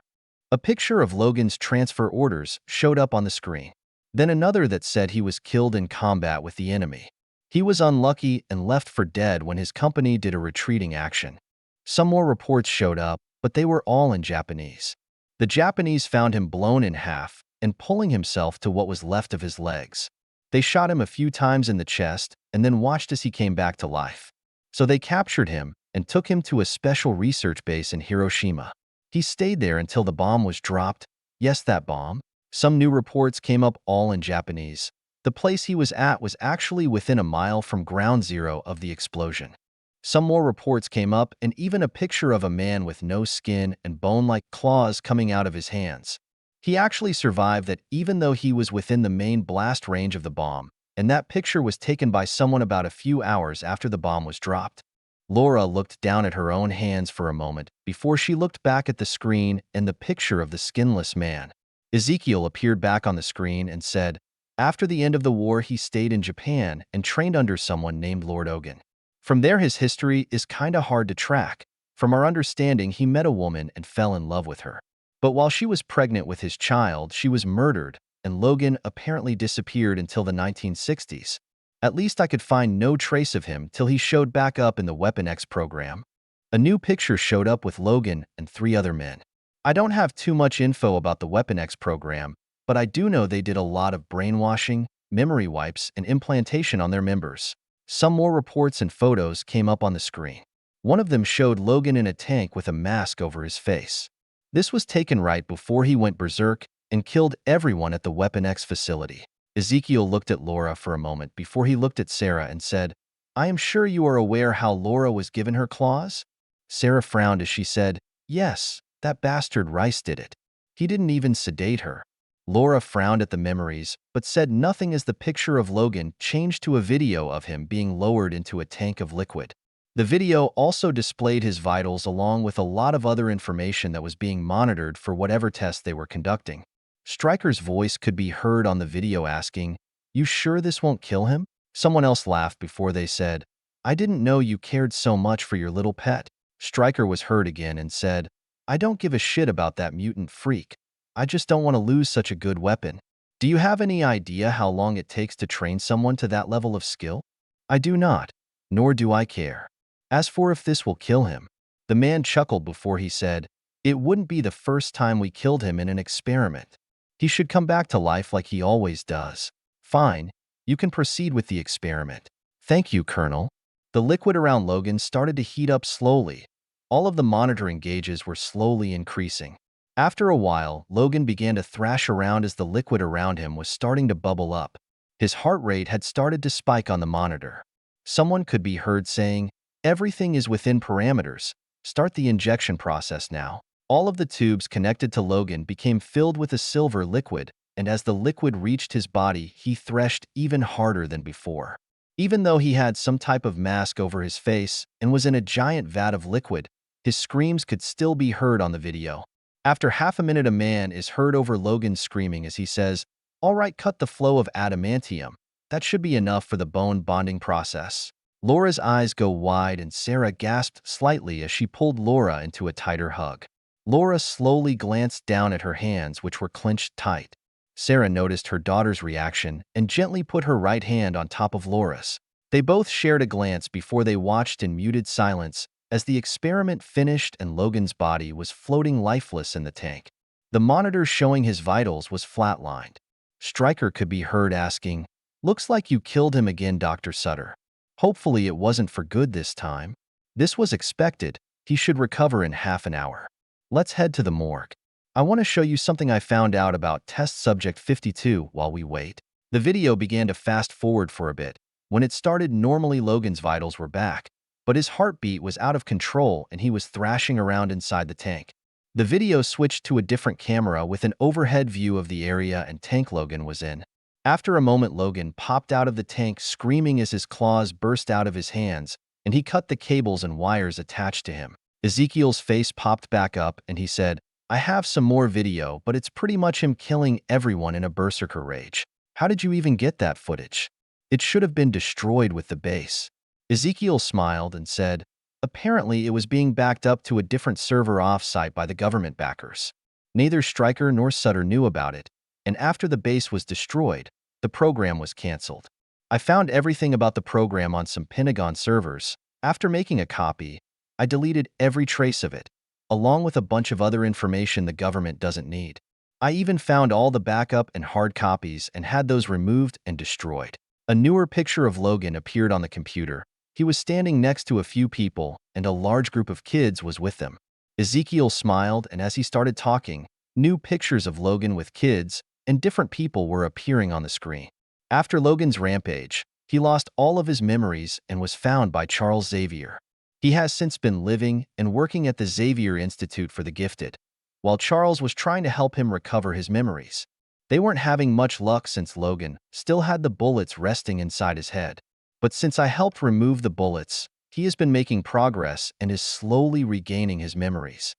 A picture of Logan's transfer orders showed up on the screen. Then another that said he was killed in combat with the enemy. He was unlucky and left for dead when his company did a retreating action. Some more reports showed up, but they were all in Japanese. The Japanese found him blown in half and pulling himself to what was left of his legs. They shot him a few times in the chest and then watched as he came back to life. So they captured him and took him to a special research base in Hiroshima. He stayed there until the bomb was dropped. Yes, that bomb. Some new reports came up, all in Japanese. The place he was at was actually within a mile from ground zero of the explosion. Some more reports came up, and even a picture of a man with no skin and bone-like claws coming out of his hands. He actually survived that even though he was within the main blast range of the bomb, and that picture was taken by someone about a few hours after the bomb was dropped. Laura looked down at her own hands for a moment before she looked back at the screen and the picture of the skinless man. Ezekiel appeared back on the screen and said, "After the end of the war, he stayed in Japan and trained under someone named Lord Ogun. From there, his history is kinda hard to track. From our understanding, he met a woman and fell in love with her. But while she was pregnant with his child, she was murdered, and Logan apparently disappeared until the 1960s. At least I could find no trace of him till he showed back up in the Weapon X program." A new picture showed up with Logan and 3 other men. I don't have too much info about the Weapon X program, but I do know they did a lot of brainwashing, memory wipes, and implantation on their members. Some more reports and photos came up on the screen. One of them showed Logan in a tank with a mask over his face. This was taken right before he went berserk and killed everyone at the Weapon X facility. Ezekiel looked at Laura for a moment before he looked at Sarah and said, "I am sure you are aware how Laura was given her claws?" Sarah frowned as she said, "Yes, that bastard Rice did it. He didn't even sedate her." Laura frowned at the memories, but said nothing as the picture of Logan changed to a video of him being lowered into a tank of liquid. The video also displayed his vitals along with a lot of other information that was being monitored for whatever tests they were conducting. Stryker's voice could be heard on the video asking, "You sure this won't kill him?" Someone else laughed before they said, "I didn't know you cared so much for your little pet." Stryker was heard again and said, "I don't give a shit about that mutant freak. I just don't want to lose such a good weapon. Do you have any idea how long it takes to train someone to that level of skill?" "I do not, nor do I care. As for if this will kill him," the man chuckled before he said, "it wouldn't be the first time we killed him in an experiment. He should come back to life like he always does." "Fine, you can proceed with the experiment." "Thank you, Colonel." The liquid around Logan started to heat up slowly. All of the monitoring gauges were slowly increasing. After a while, Logan began to thrash around as the liquid around him was starting to bubble up. His heart rate had started to spike on the monitor. Someone could be heard saying, "Everything is within parameters. Start the injection process now." All of the tubes connected to Logan became filled with a silver liquid, and as the liquid reached his body, he threshed even harder than before. Even though he had some type of mask over his face and was in a giant vat of liquid, his screams could still be heard on the video. After half a minute, a man is heard over Logan screaming as he says, "All right, cut the flow of adamantium. That should be enough for the bone bonding process." Laura's eyes go wide and Sarah gasped slightly as she pulled Laura into a tighter hug. Laura slowly glanced down at her hands, which were clenched tight. Sarah noticed her daughter's reaction and gently put her right hand on top of Laura's. They both shared a glance before they watched in muted silence as the experiment finished and Logan's body was floating lifeless in the tank. The monitor showing his vitals was flatlined. Stryker could be heard asking, "Looks like you killed him again, Dr. Sutter. Hopefully it wasn't for good this time." This was expected. He should recover in half an hour. Let's head to the morgue. I want to show you something I found out about test subject 52 while we wait. The video began to fast forward for a bit. When it started, normally Logan's vitals were back, but his heartbeat was out of control and he was thrashing around inside the tank. The video switched to a different camera with an overhead view of the area and tank Logan was in. After a moment, Logan popped out of the tank screaming as his claws burst out of his hands, and he cut the cables and wires attached to him. Ezekiel's face popped back up and he said, "I have some more video, but it's pretty much him killing everyone in a berserker rage. How did you even get that footage? It should have been destroyed with the base." Ezekiel smiled and said, "Apparently it was being backed up to a different server off-site by the government backers. Neither Stryker nor Sutter knew about it, and after the base was destroyed, the program was canceled. I found everything about the program on some Pentagon servers. After making a copy, I deleted every trace of it, along with a bunch of other information the government doesn't need. I even found all the backup and hard copies and had those removed and destroyed." A newer picture of Logan appeared on the computer. He was standing next to a few people, and a large group of kids was with them. Ezekiel smiled, and as he started talking, new pictures of Logan with kids and different people were appearing on the screen. After Logan's rampage, he lost all of his memories and was found by Charles Xavier. He has since been living and working at the Xavier Institute for the Gifted, while Charles was trying to help him recover his memories. They weren't having much luck since Logan still had the bullets resting inside his head. But since I helped remove the bullets, he has been making progress and is slowly regaining his memories.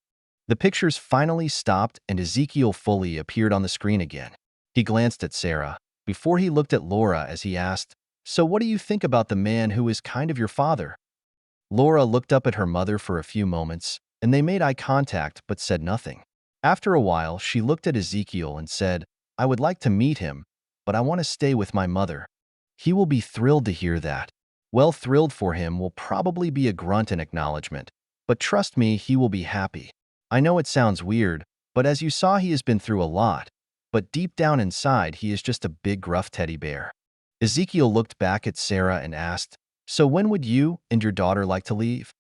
The pictures finally stopped and Ezekiel fully appeared on the screen again. He glanced at Sarah before he looked at Laura as he asked, "So what do you think about the man who is kind of your father?" Laura looked up at her mother for a few moments, and they made eye contact but said nothing. After a while, she looked at Ezekiel and said, "I would like to meet him, but I want to stay with my mother." He will be thrilled to hear that. Well, thrilled for him will probably be a grunt in acknowledgement, but trust me, he will be happy. I know it sounds weird, but as you saw, he has been through a lot, but deep down inside, he is just a big gruff teddy bear. Ezekiel looked back at Sarah and asked, "So when would you and your daughter like to leave?"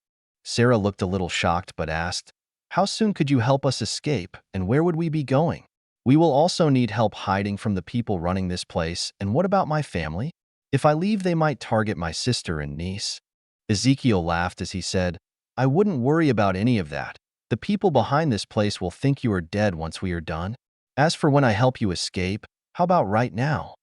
Sarah looked a little shocked but asked, "How soon could you help us escape, and where would we be going? We will also need help hiding from the people running this place, and what about my family? If I leave, they might target my sister and niece." Ezekiel laughed as he said, "I wouldn't worry about any of that. The people behind this place will think you are dead once we are done. As for when I help you escape, how about right now?"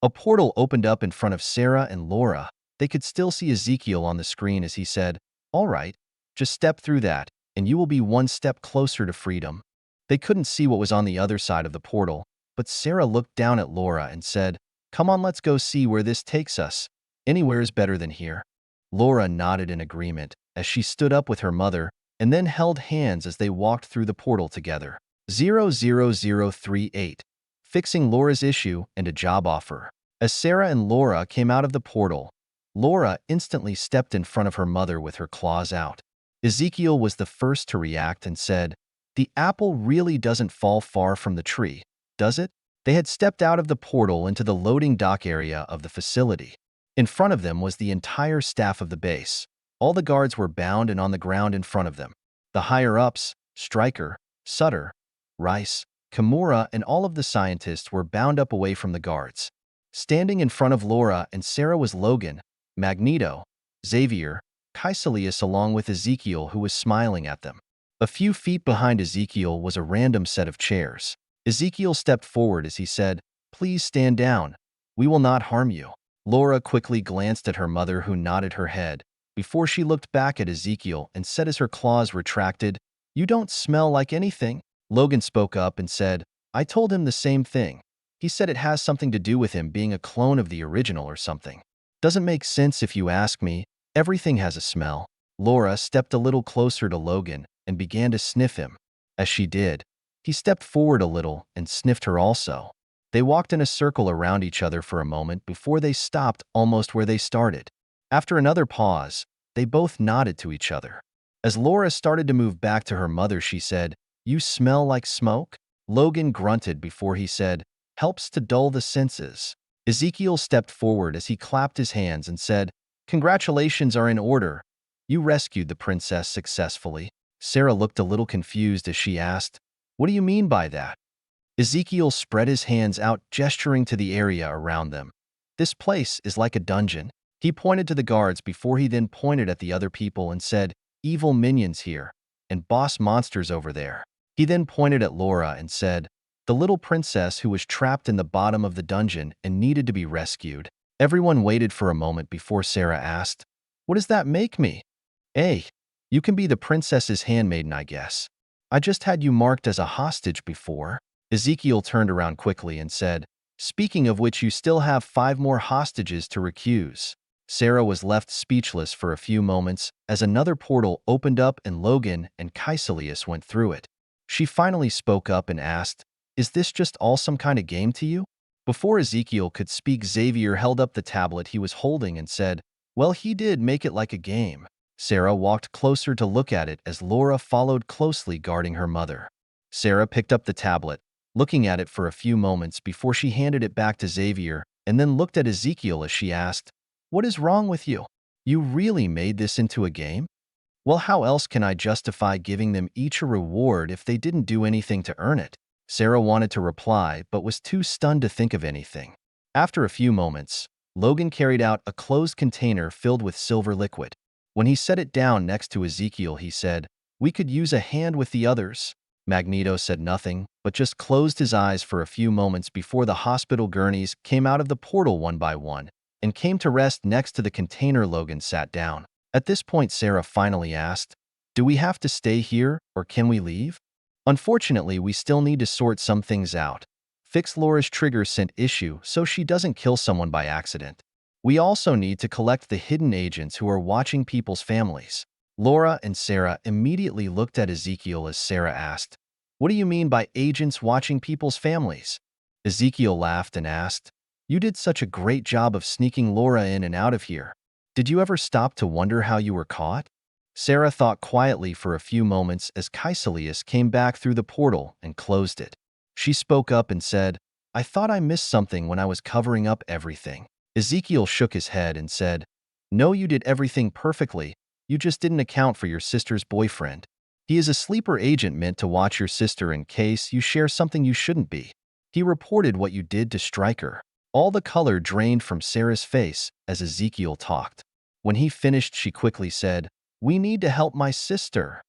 A portal opened up in front of Sarah and Laura. They could still see Ezekiel on the screen as he said, "All right, just step through that, and you will be one step closer to freedom." They couldn't see what was on the other side of the portal, but Sarah looked down at Laura and said, "Come on, let's go see where this takes us. Anywhere is better than here." Laura nodded in agreement as she stood up with her mother and then held hands as they walked through the portal together. 00038. Fixing Laura's issue and a job offer. As Sarah and Laura came out of the portal, Laura instantly stepped in front of her mother with her claws out. Ezekiel was the first to react and said, "The apple really doesn't fall far from the tree, does it?" They had stepped out of the portal into the loading dock area of the facility. In front of them was the entire staff of the base. All the guards were bound and on the ground in front of them. The higher-ups, Stryker, Sutter, Rice, Kimura, and all of the scientists were bound up away from the guards. Standing in front of Laura and Sarah was Logan, Magneto, Xavier, Caecilius along with Ezekiel who was smiling at them. A few feet behind Ezekiel was a random set of chairs. Ezekiel stepped forward as he said, "Please stand down. We will not harm you." Laura quickly glanced at her mother who nodded her head before she looked back at Ezekiel and said as her claws retracted, "You don't smell like anything." Logan spoke up and said, "I told him the same thing. He said it has something to do with him being a clone of the original or something. Doesn't make sense if you ask me. Everything has a smell." Laura stepped a little closer to Logan and began to sniff him. As she did, he stepped forward a little and sniffed her also. They walked in a circle around each other for a moment before they stopped almost where they started. After another pause, they both nodded to each other. As Laura started to move back to her mother, she said, "You smell like smoke?" Logan grunted before he said, "Helps to dull the senses." Ezekiel stepped forward as he clapped his hands and said, "Congratulations are in order. You rescued the princess successfully." Sarah looked a little confused as she asked, "What do you mean by that?" Ezekiel spread his hands out, gesturing to the area around them. "This place is like a dungeon." He pointed to the guards before he then pointed at the other people and said, "Evil minions here, and boss monsters over there." He then pointed at Laura and said, "The little princess who was trapped in the bottom of the dungeon and needed to be rescued." Everyone waited for a moment before Sarah asked, "What does that make me?" "Hey, you can be the princess's handmaiden, I guess. I just had you marked as a hostage before." Ezekiel turned around quickly and said, "Speaking of which, you still have 5 more hostages to recuse." Sarah was left speechless for a few moments as another portal opened up and Logan and Caecilius went through it. She finally spoke up and asked, "Is this just all some kind of game to you?" Before Ezekiel could speak, Xavier held up the tablet he was holding and said, "Well, he did make it like a game." Sarah walked closer to look at it as Laura followed closely, guarding her mother. Sarah picked up the tablet, looking at it for a few moments before she handed it back to Xavier and then looked at Ezekiel as she asked, "What is wrong with you? You really made this into a game?" "Well, how else can I justify giving them each a reward if they didn't do anything to earn it?" Sarah wanted to reply but was too stunned to think of anything. After a few moments, Logan carried out a closed container filled with silver liquid. When he set it down next to Ezekiel, he said, "We could use a hand with the others." Magneto said nothing, but just closed his eyes for a few moments before the hospital gurneys came out of the portal one by one and came to rest next to the container. Logan sat down. At this point, Sarah finally asked, "Do we have to stay here, or can we leave?" "Unfortunately, we still need to sort some things out. Fix Laura's trigger scent issue so she doesn't kill someone by accident. We also need to collect the hidden agents who are watching people's families." Laura and Sarah immediately looked at Ezekiel as Sarah asked, "What do you mean by agents watching people's families?" Ezekiel laughed and asked, "You did such a great job of sneaking Laura in and out of here. Did you ever stop to wonder how you were caught?" Sarah thought quietly for a few moments as Caecilius came back through the portal and closed it. She spoke up and said, "I thought I missed something when I was covering up everything." Ezekiel shook his head and said, "No, you did everything perfectly. You just didn't account for your sister's boyfriend. He is a sleeper agent meant to watch your sister in case you share something you shouldn't be. He reported what you did to Stryker." All the color drained from Sarah's face as Ezekiel talked. When he finished, she quickly said, "We need to help my sister.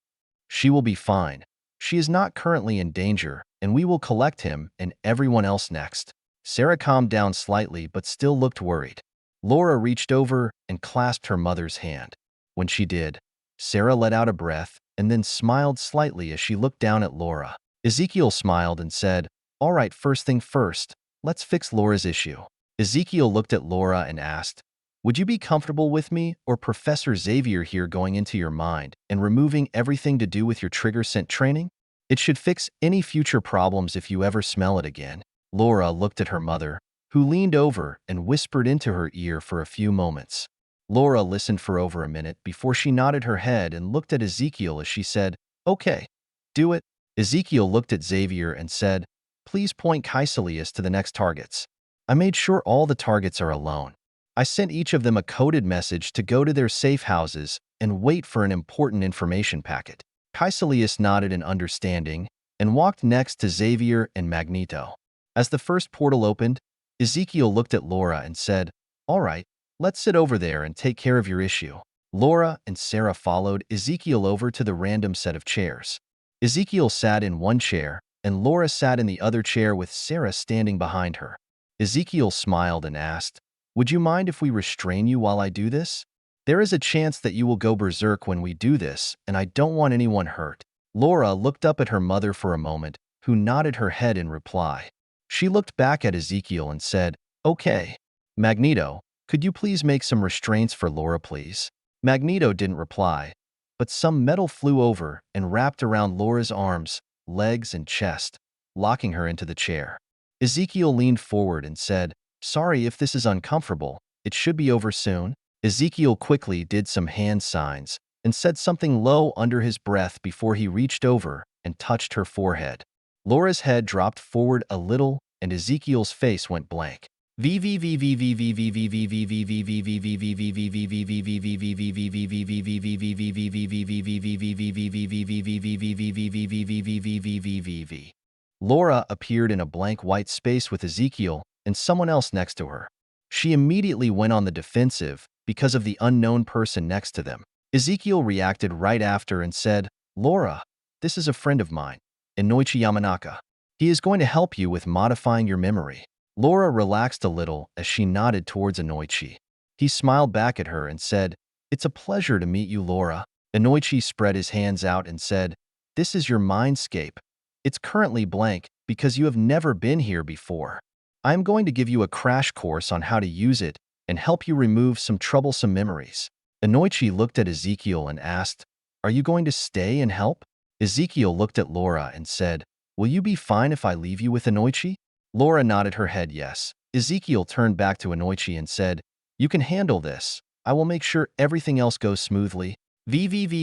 She will be fine. She is not currently in danger, and we will collect him and everyone else next." Sarah calmed down slightly but still looked worried. Laura reached over and clasped her mother's hand. When she did, Sarah let out a breath and then smiled slightly as she looked down at Laura. Ezekiel smiled and said, "All right, first thing first, let's fix Laura's issue." Ezekiel looked at Laura and asked, "Would you be comfortable with me or Professor Xavier here going into your mind and removing everything to do with your trigger scent training? It should fix any future problems if you ever smell it again." Laura looked at her mother, who leaned over and whispered into her ear for a few moments. Laura listened for over a minute before she nodded her head and looked at Ezekiel as she said, "Okay, do it." Ezekiel looked at Xavier and said, "Please point Caecilius to the next targets." "I made sure all the targets are alone. I sent each of them a coded message to go to their safe houses and wait for an important information packet." Caecilius nodded in understanding and walked next to Xavier and Magneto. As the first portal opened, Ezekiel looked at Laura and said, "All right, Let's sit over there and take care of your issue. Laura and Sarah followed Ezekiel over to the random set of chairs. Ezekiel sat in one chair, and Laura sat in the other chair with Sarah standing behind her. Ezekiel smiled and asked, "Would you mind if we restrain you while I do this? There is a chance that you will go berserk when we do this, and I don't want anyone hurt." Laura looked up at her mother for a moment, who nodded her head in reply. She looked back at Ezekiel and said, "Okay. Magneto, could you please make some restraints for Laura, please?" Magneto didn't reply, but some metal flew over and wrapped around Laura's arms, legs, and chest, locking her into the chair. Ezekiel leaned forward and said, "Sorry if this is uncomfortable. It should be over soon." Ezekiel quickly did some hand signs and said something low under his breath before he reached over and touched her forehead. Laura's head dropped forward a little and Ezekiel's face went blank. Laura appeared in a blank white space with Ezekiel and someone else next to her. She immediately went on the defensive because of the unknown person next to them. Ezekiel reacted right after and said, "Laura, this is a friend of mine, Inoichi Yamanaka. He is going to help you with modifying your memory." Laura relaxed a little as she nodded towards Inoichi. He smiled back at her and said, "It's a pleasure to meet you, Laura." Inoichi spread his hands out and said, "This is your mindscape. It's currently blank because you have never been here before. I am going to give you a crash course on how to use it and help you remove some troublesome memories." Inoichi looked at Ezekiel and asked, "Are you going to stay and help?" Ezekiel looked at Laura and said, "Will you be fine if I leave you with Inoichi?" Laura nodded her head yes. Ezekiel turned back to Inoichi and said, "You can handle this. I will make sure everything else goes smoothly." Ezekiel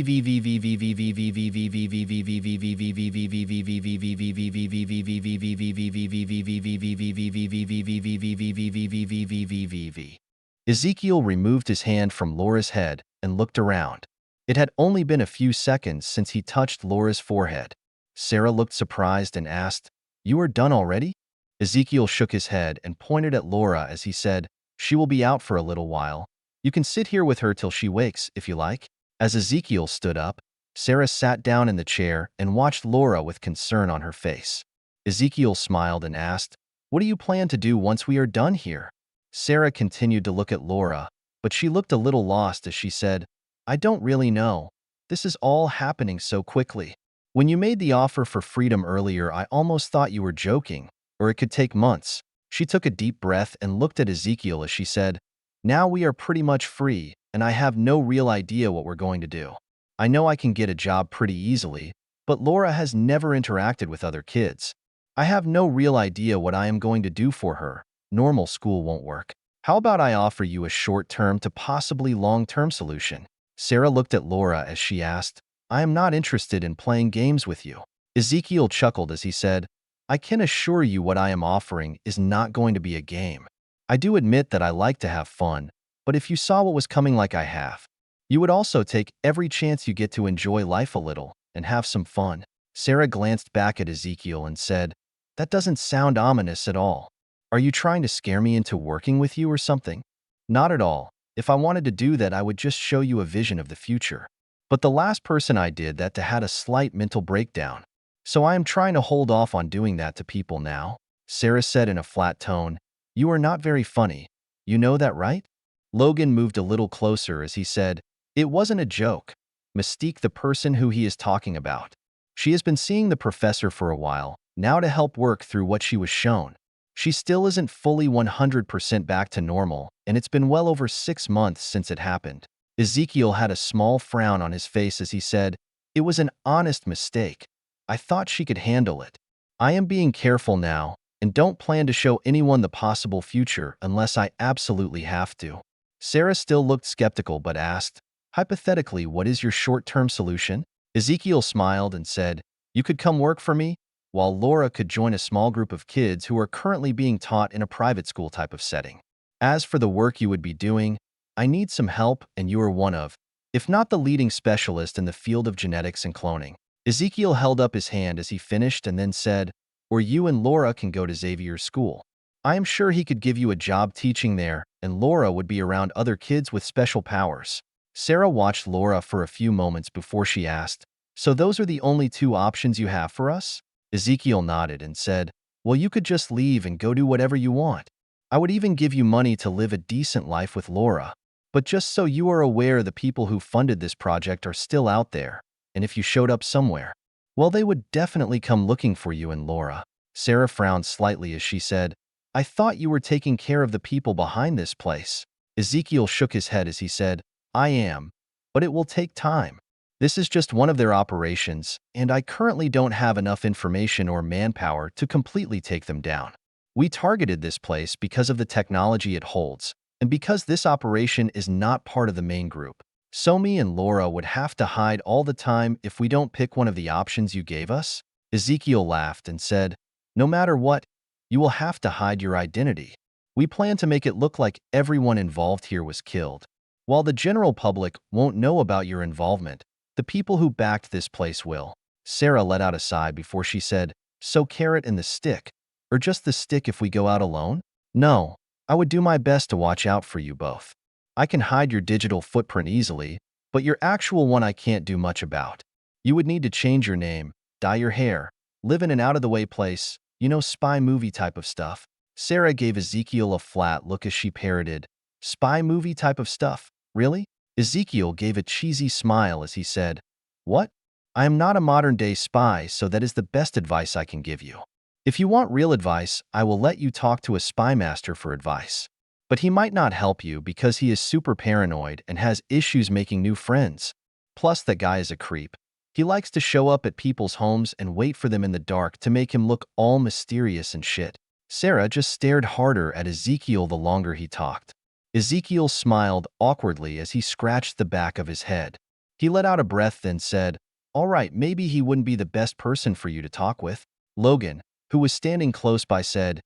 removed his hand from Laura's head and looked around. It had only been a few seconds since he touched Laura's forehead. Sarah looked surprised and asked, "You are done already?" Ezekiel shook his head and pointed at Laura as he said, "She will be out for a little while. You can sit here with her till she wakes, if you like." As Ezekiel stood up, Sarah sat down in the chair and watched Laura with concern on her face. Ezekiel smiled and asked, "What do you plan to do once we are done here?" Sarah continued to look at Laura, but she looked a little lost as she said, "I don't really know. This is all happening so quickly. When you made the offer for freedom earlier, I almost thought you were joking, or it could take months." She took a deep breath and looked at Ezekiel as she said, "Now we are pretty much free, and I have no real idea what we're going to do. I know I can get a job pretty easily, but Laura has never interacted with other kids. I have no real idea what I am going to do for her. Normal school won't work. How about I offer you a short-term to possibly long-term solution?" Sarah looked at Laura as she asked, "I am not interested in playing games with you." Ezekiel chuckled as he said, "I can assure you what I am offering is not going to be a game. I do admit that I like to have fun, but if you saw what was coming like I have, you would also take every chance you get to enjoy life a little and have some fun." Sarah glanced back at Ezekiel and said, "That doesn't sound ominous at all. Are you trying to scare me into working with you or something?" "Not at all. If I wanted to do that, I would just show you a vision of the future. But the last person I did that to had a slight mental breakdown. So I am trying to hold off on doing that to people now." Sarah said in a flat tone, "You are not very funny. You know that, right?" Logan moved a little closer as he said, "It wasn't a joke. Mystique, the person who he is talking about. She has been seeing the professor for a while, now to help work through what she was shown. She still isn't fully 100% back to normal, and it's been well over 6 months since it happened." Ezekiel had a small frown on his face as he said, "It was an honest mistake. I thought she could handle it. I am being careful now, and don't plan to show anyone the possible future unless I absolutely have to." Sarah still looked skeptical but asked, "Hypothetically, what is your short-term solution?" Ezekiel smiled and said, "You could come work for me, while Laura could join a small group of kids who are currently being taught in a private school type of setting. As for the work you would be doing, I need some help, and you are one of, if not the leading specialist in the field of genetics and cloning." Ezekiel held up his hand as he finished and then said, "Or you and Laura can go to Xavier's school. I am sure he could give you a job teaching there, and Laura would be around other kids with special powers. Sarah watched Laura for a few moments before she asked, "So those are the only two options you have for us?" Ezekiel nodded and said, "Well, you could just leave and go do whatever you want. I would even give you money to live a decent life with Laura. But just so you are aware, the people who funded this project are still out there, and if you showed up somewhere, well, they would definitely come looking for you and Laura." Sarah frowned slightly as she said, "I thought you were taking care of the people behind this place." Ezekiel shook his head as he said, "I am, but it will take time. This is just one of their operations, and I currently don't have enough information or manpower to completely take them down. We targeted this place because of the technology it holds, and because this operation is not part of the main group. Somi and Laura would have to hide all the time if we don't pick one of the options you gave us." Ezekiel laughed and said, "No matter what, you will have to hide your identity. We plan to make it look like everyone involved here was killed. While the general public won't know about your involvement, the people who backed this place will." Sarah let out a sigh before she said, "So carrot and the stick, or just the stick if we go out alone?" "No, I would do my best to watch out for you both. I can hide your digital footprint easily, but your actual one I can't do much about. You would need to change your name, dye your hair, live in an out-of-the-way place, spy movie type of stuff." Sarah gave Ezekiel a flat look as she parroted, "Spy movie type of stuff? Really?" Ezekiel gave a cheesy smile as he said, "What? I am not a modern-day spy, so that is the best advice I can give you. If you want real advice, I will let you talk to a spy master for advice. But he might not help you because he is super paranoid and has issues making new friends. Plus, that guy is a creep. He likes to show up at people's homes and wait for them in the dark to make him look all mysterious and shit." Sarah just stared harder at Ezekiel the longer he talked. Ezekiel smiled awkwardly as he scratched the back of his head. He let out a breath then said, "All right, maybe he wouldn't be the best person for you to talk with." Logan, who was standing close by, said,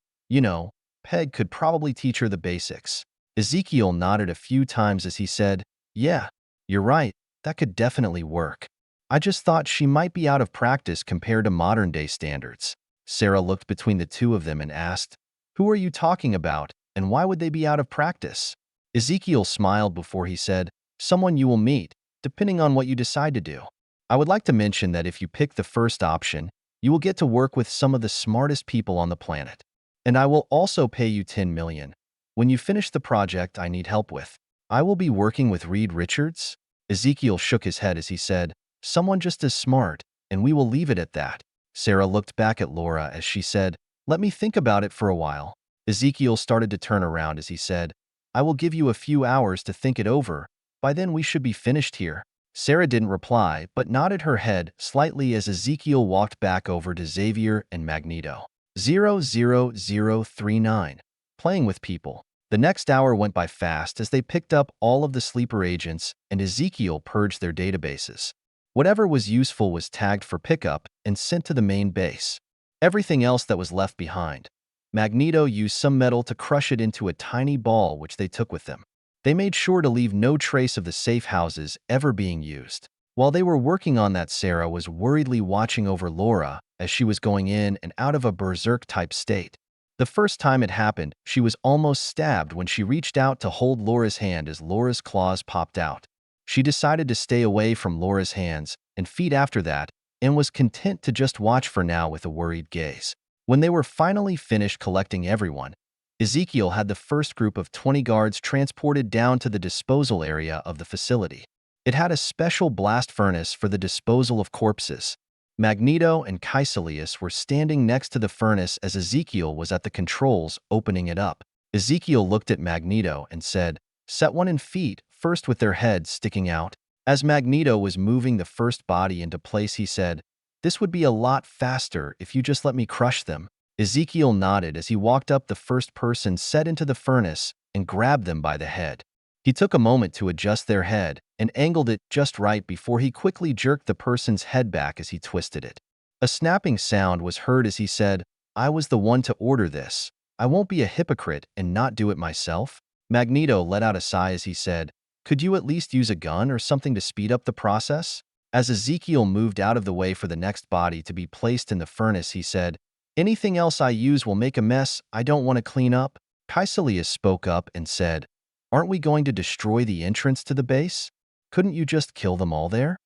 "Peg could probably teach her the basics." Ezekiel nodded a few times as he said, "Yeah, you're right, that could definitely work. I just thought she might be out of practice compared to modern-day standards." Sarah looked between the two of them and asked, "Who are you talking about, and why would they be out of practice?" Ezekiel smiled before he said, "Someone you will meet, depending on what you decide to do. I would like to mention that if you pick the first option, you will get to work with some of the smartest people on the planet. And I will also pay you 10 million. When you finish the project I need help with. I will be working with Reed Richards." Ezekiel shook his head as he said, "Someone just as smart, and we will leave it at that." Sarah looked back at Laura as she said, "Let me think about it for a while." Ezekiel started to turn around as he said, "I will give you a few hours to think it over. By then we should be finished here." Sarah didn't reply, but nodded her head slightly as Ezekiel walked back over to Xavier and Magneto. 00039. Playing with people. The next hour went by fast as they picked up all of the sleeper agents and Ezekiel purged their databases. Whatever was useful was tagged for pickup and sent to the main base. Everything else that was left behind. Magneto used some metal to crush it into a tiny ball which they took with them. They made sure to leave no trace of the safe houses ever being used. While they were working on that, Sarah was worriedly watching over Laura as she was going in and out of a berserk-type state. The first time it happened, she was almost stabbed when she reached out to hold Laura's hand as Laura's claws popped out. She decided to stay away from Laura's hands and feet after that and was content to just watch for now with a worried gaze. When they were finally finished collecting everyone, Ezekiel had the first group of 20 guards transported down to the disposal area of the facility. It had a special blast furnace for the disposal of corpses. Magneto and Kaiselius were standing next to the furnace as Ezekiel was at the controls opening it up. Ezekiel looked at Magneto and said, "Set one in feet, first with their heads sticking out." As Magneto was moving the first body into place, he said, "This would be a lot faster if you just let me crush them." Ezekiel nodded as he walked up the first person set into the furnace and grabbed them by the head. He took a moment to adjust their head and angled it just right before he quickly jerked the person's head back as he twisted it. A snapping sound was heard as he said, "I was the one to order this. I won't be a hypocrite and not do it myself." Magneto let out a sigh as he said, "Could you at least use a gun or something to speed up the process?" As Ezekiel moved out of the way for the next body to be placed in the furnace, he said, Anything else I use will make a mess I don't want to clean up. Caecilius spoke up and said, aren't we going to destroy the entrance to the base? Couldn't you just kill them all there?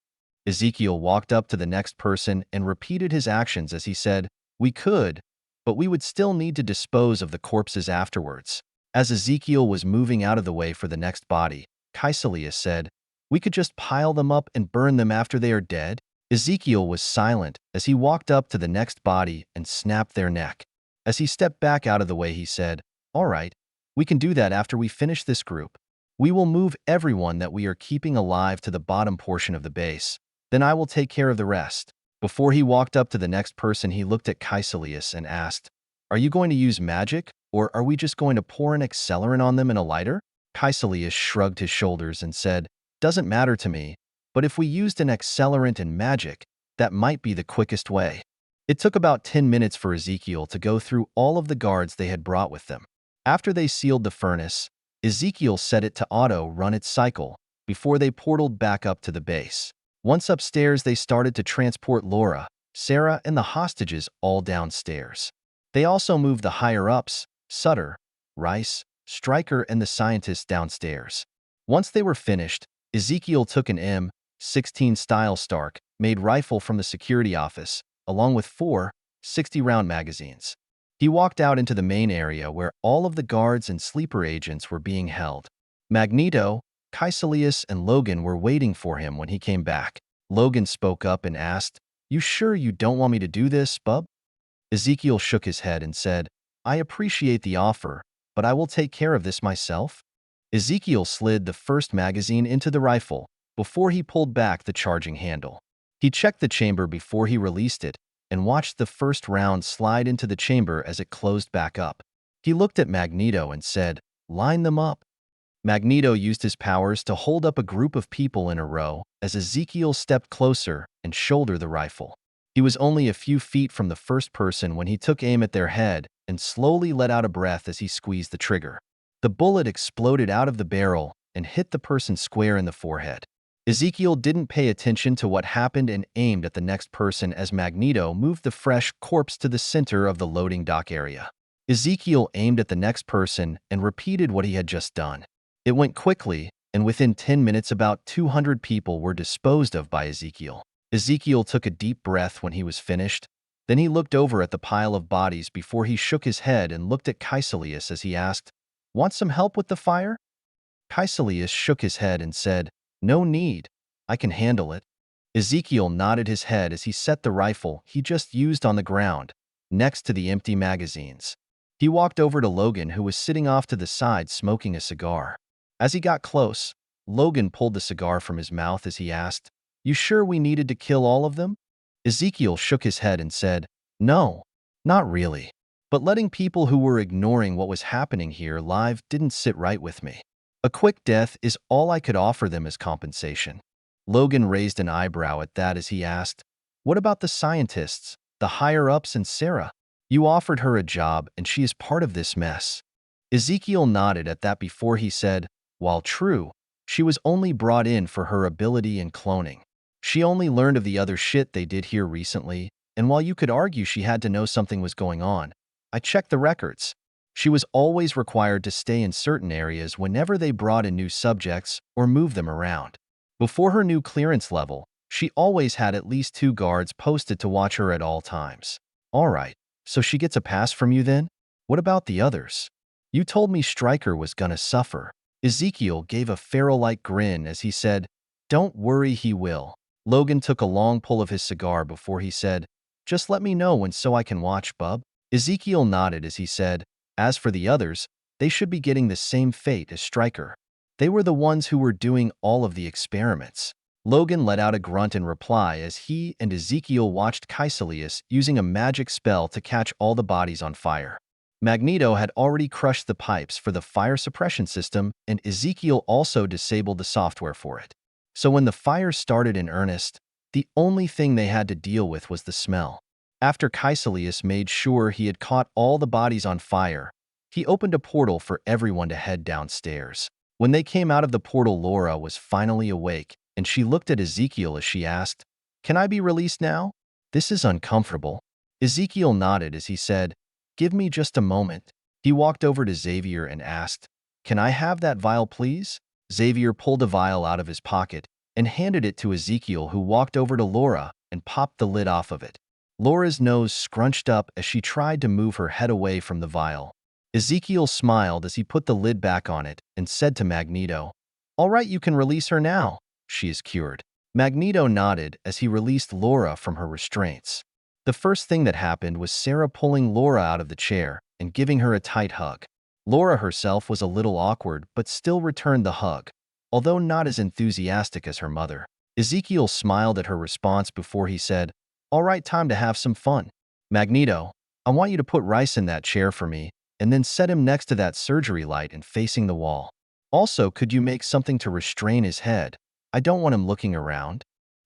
Ezekiel walked up to the next person and repeated his actions as he said, we could, but we would still need to dispose of the corpses afterwards. As Ezekiel was moving out of the way for the next body, Caecilius said, we could just pile them up and burn them after they are dead. Ezekiel was silent as he walked up to the next body and snapped their neck. As he stepped back out of the way, he said, all right, we can do that after we finish this group. We will move everyone that we are keeping alive to the bottom portion of the base. Then I will take care of the rest. Before he walked up to the next person, he looked at Caecilius and asked, are you going to use magic, or are we just going to pour an accelerant on them in a lighter? Caecilius shrugged his shoulders and said, doesn't matter to me, but if we used an accelerant and magic, that might be the quickest way. It took about 10 minutes for Ezekiel to go through all of the guards they had brought with them. After they sealed the furnace, Ezekiel set it to auto-run its cycle before they portaled back up to the base. Once upstairs, they started to transport Laura, Sarah, and the hostages all downstairs. They also moved the higher-ups, Sutter, Rice, Stryker, and the scientists downstairs. Once they were finished, Ezekiel took an M16 style Stark-made rifle from the security office, along with 4 60-round magazines. He walked out into the main area where all of the guards and sleeper agents were being held. Magneto, Caecilius, and Logan were waiting for him when he came back. Logan spoke up and asked, you sure you don't want me to do this, bub? Ezekiel shook his head and said, I appreciate the offer, but I will take care of this myself. Ezekiel slid the first magazine into the rifle before he pulled back the charging handle. He checked the chamber before he released it and watched the first round slide into the chamber as it closed back up. He looked at Magneto and said, line them up. Magneto used his powers to hold up a group of people in a row as Ezekiel stepped closer and shouldered the rifle. He was only a few feet from the first person when he took aim at their head and slowly let out a breath as he squeezed the trigger. The bullet exploded out of the barrel and hit the person square in the forehead. Ezekiel didn't pay attention to what happened and aimed at the next person as Magneto moved the fresh corpse to the center of the loading dock area. Ezekiel aimed at the next person and repeated what he had just done. It went quickly, and within 10 minutes about 200 people were disposed of by Ezekiel. Ezekiel took a deep breath when he was finished. Then he looked over at the pile of bodies before he shook his head and looked at Caecilius as he asked, want some help with the fire? Caecilius shook his head and said, no need. I can handle it. Ezekiel nodded his head as he set the rifle he just used on the ground, next to the empty magazines. He walked over to Logan, who was sitting off to the side smoking a cigar. As he got close, Logan pulled the cigar from his mouth as he asked, you sure we needed to kill all of them? Ezekiel shook his head and said, no, not really. But letting people who were ignoring what was happening here live didn't sit right with me. A quick death is all I could offer them as compensation. Logan raised an eyebrow at that as he asked, what about the scientists, the higher-ups, and Sarah? You offered her a job and she is part of this mess. Ezekiel nodded at that before he said, while true, she was only brought in for her ability in cloning. She only learned of the other shit they did here recently, and while you could argue she had to know something was going on, I checked the records. She was always required to stay in certain areas whenever they brought in new subjects or moved them around. Before her new clearance level, she always had at least 2 guards posted to watch her at all times. All right, so she gets a pass from you then? What about the others? You told me Stryker was gonna suffer. Ezekiel gave a pharaoh-like grin as he said, don't worry, he will. Logan took a long pull of his cigar before he said, just let me know when so I can watch, bub. Ezekiel nodded as he said, as for the others, they should be getting the same fate as Stryker. They were the ones who were doing all of the experiments. Logan let out a grunt in reply as he and Ezekiel watched Caecilius using a magic spell to catch all the bodies on fire. Magneto had already crushed the pipes for the fire suppression system, and Ezekiel also disabled the software for it. So when the fire started in earnest, the only thing they had to deal with was the smell. After Caecilius made sure he had caught all the bodies on fire, he opened a portal for everyone to head downstairs. When they came out of the portal, Laura was finally awake, and she looked at Ezekiel as she asked, can I be released now? This is uncomfortable. Ezekiel nodded as he said, "Give me just a moment." He walked over to Xavier and asked, "Can I have that vial, please?" Xavier pulled a vial out of his pocket and handed it to Ezekiel, who walked over to Laura and popped the lid off of it. Laura's nose scrunched up as she tried to move her head away from the vial. Ezekiel smiled as he put the lid back on it and said to Magneto, "All right, you can release her now. She is cured." Magneto nodded as he released Laura from her restraints. The first thing that happened was Sarah pulling Laura out of the chair and giving her a tight hug. Laura herself was a little awkward but still returned the hug, although not as enthusiastic as her mother. Ezekiel smiled at her response before he said, "All right, time to have some fun. Magneto, I want you to put Rice in that chair for me and then set him next to that surgery light and facing the wall. Also, could you make something to restrain his head? I don't want him looking around."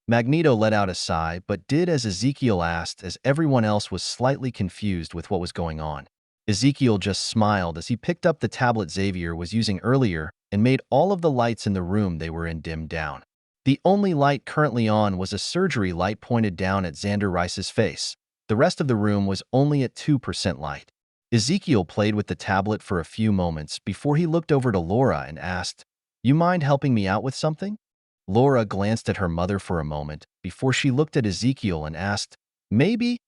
Magneto let out a sigh but did as Ezekiel asked, as everyone else was slightly confused with what was going on. Ezekiel just smiled as he picked up the tablet Xavier was using earlier and made all of the lights in the room they were in dim down. The only light currently on was a surgery light pointed down at Xander Rice's face. The rest of the room was only at 2% light. Ezekiel played with the tablet for a few moments before he looked over to Laura and asked, "You mind helping me out with something?" Laura glanced at her mother for a moment before she looked at Ezekiel and asked, "Maybe?"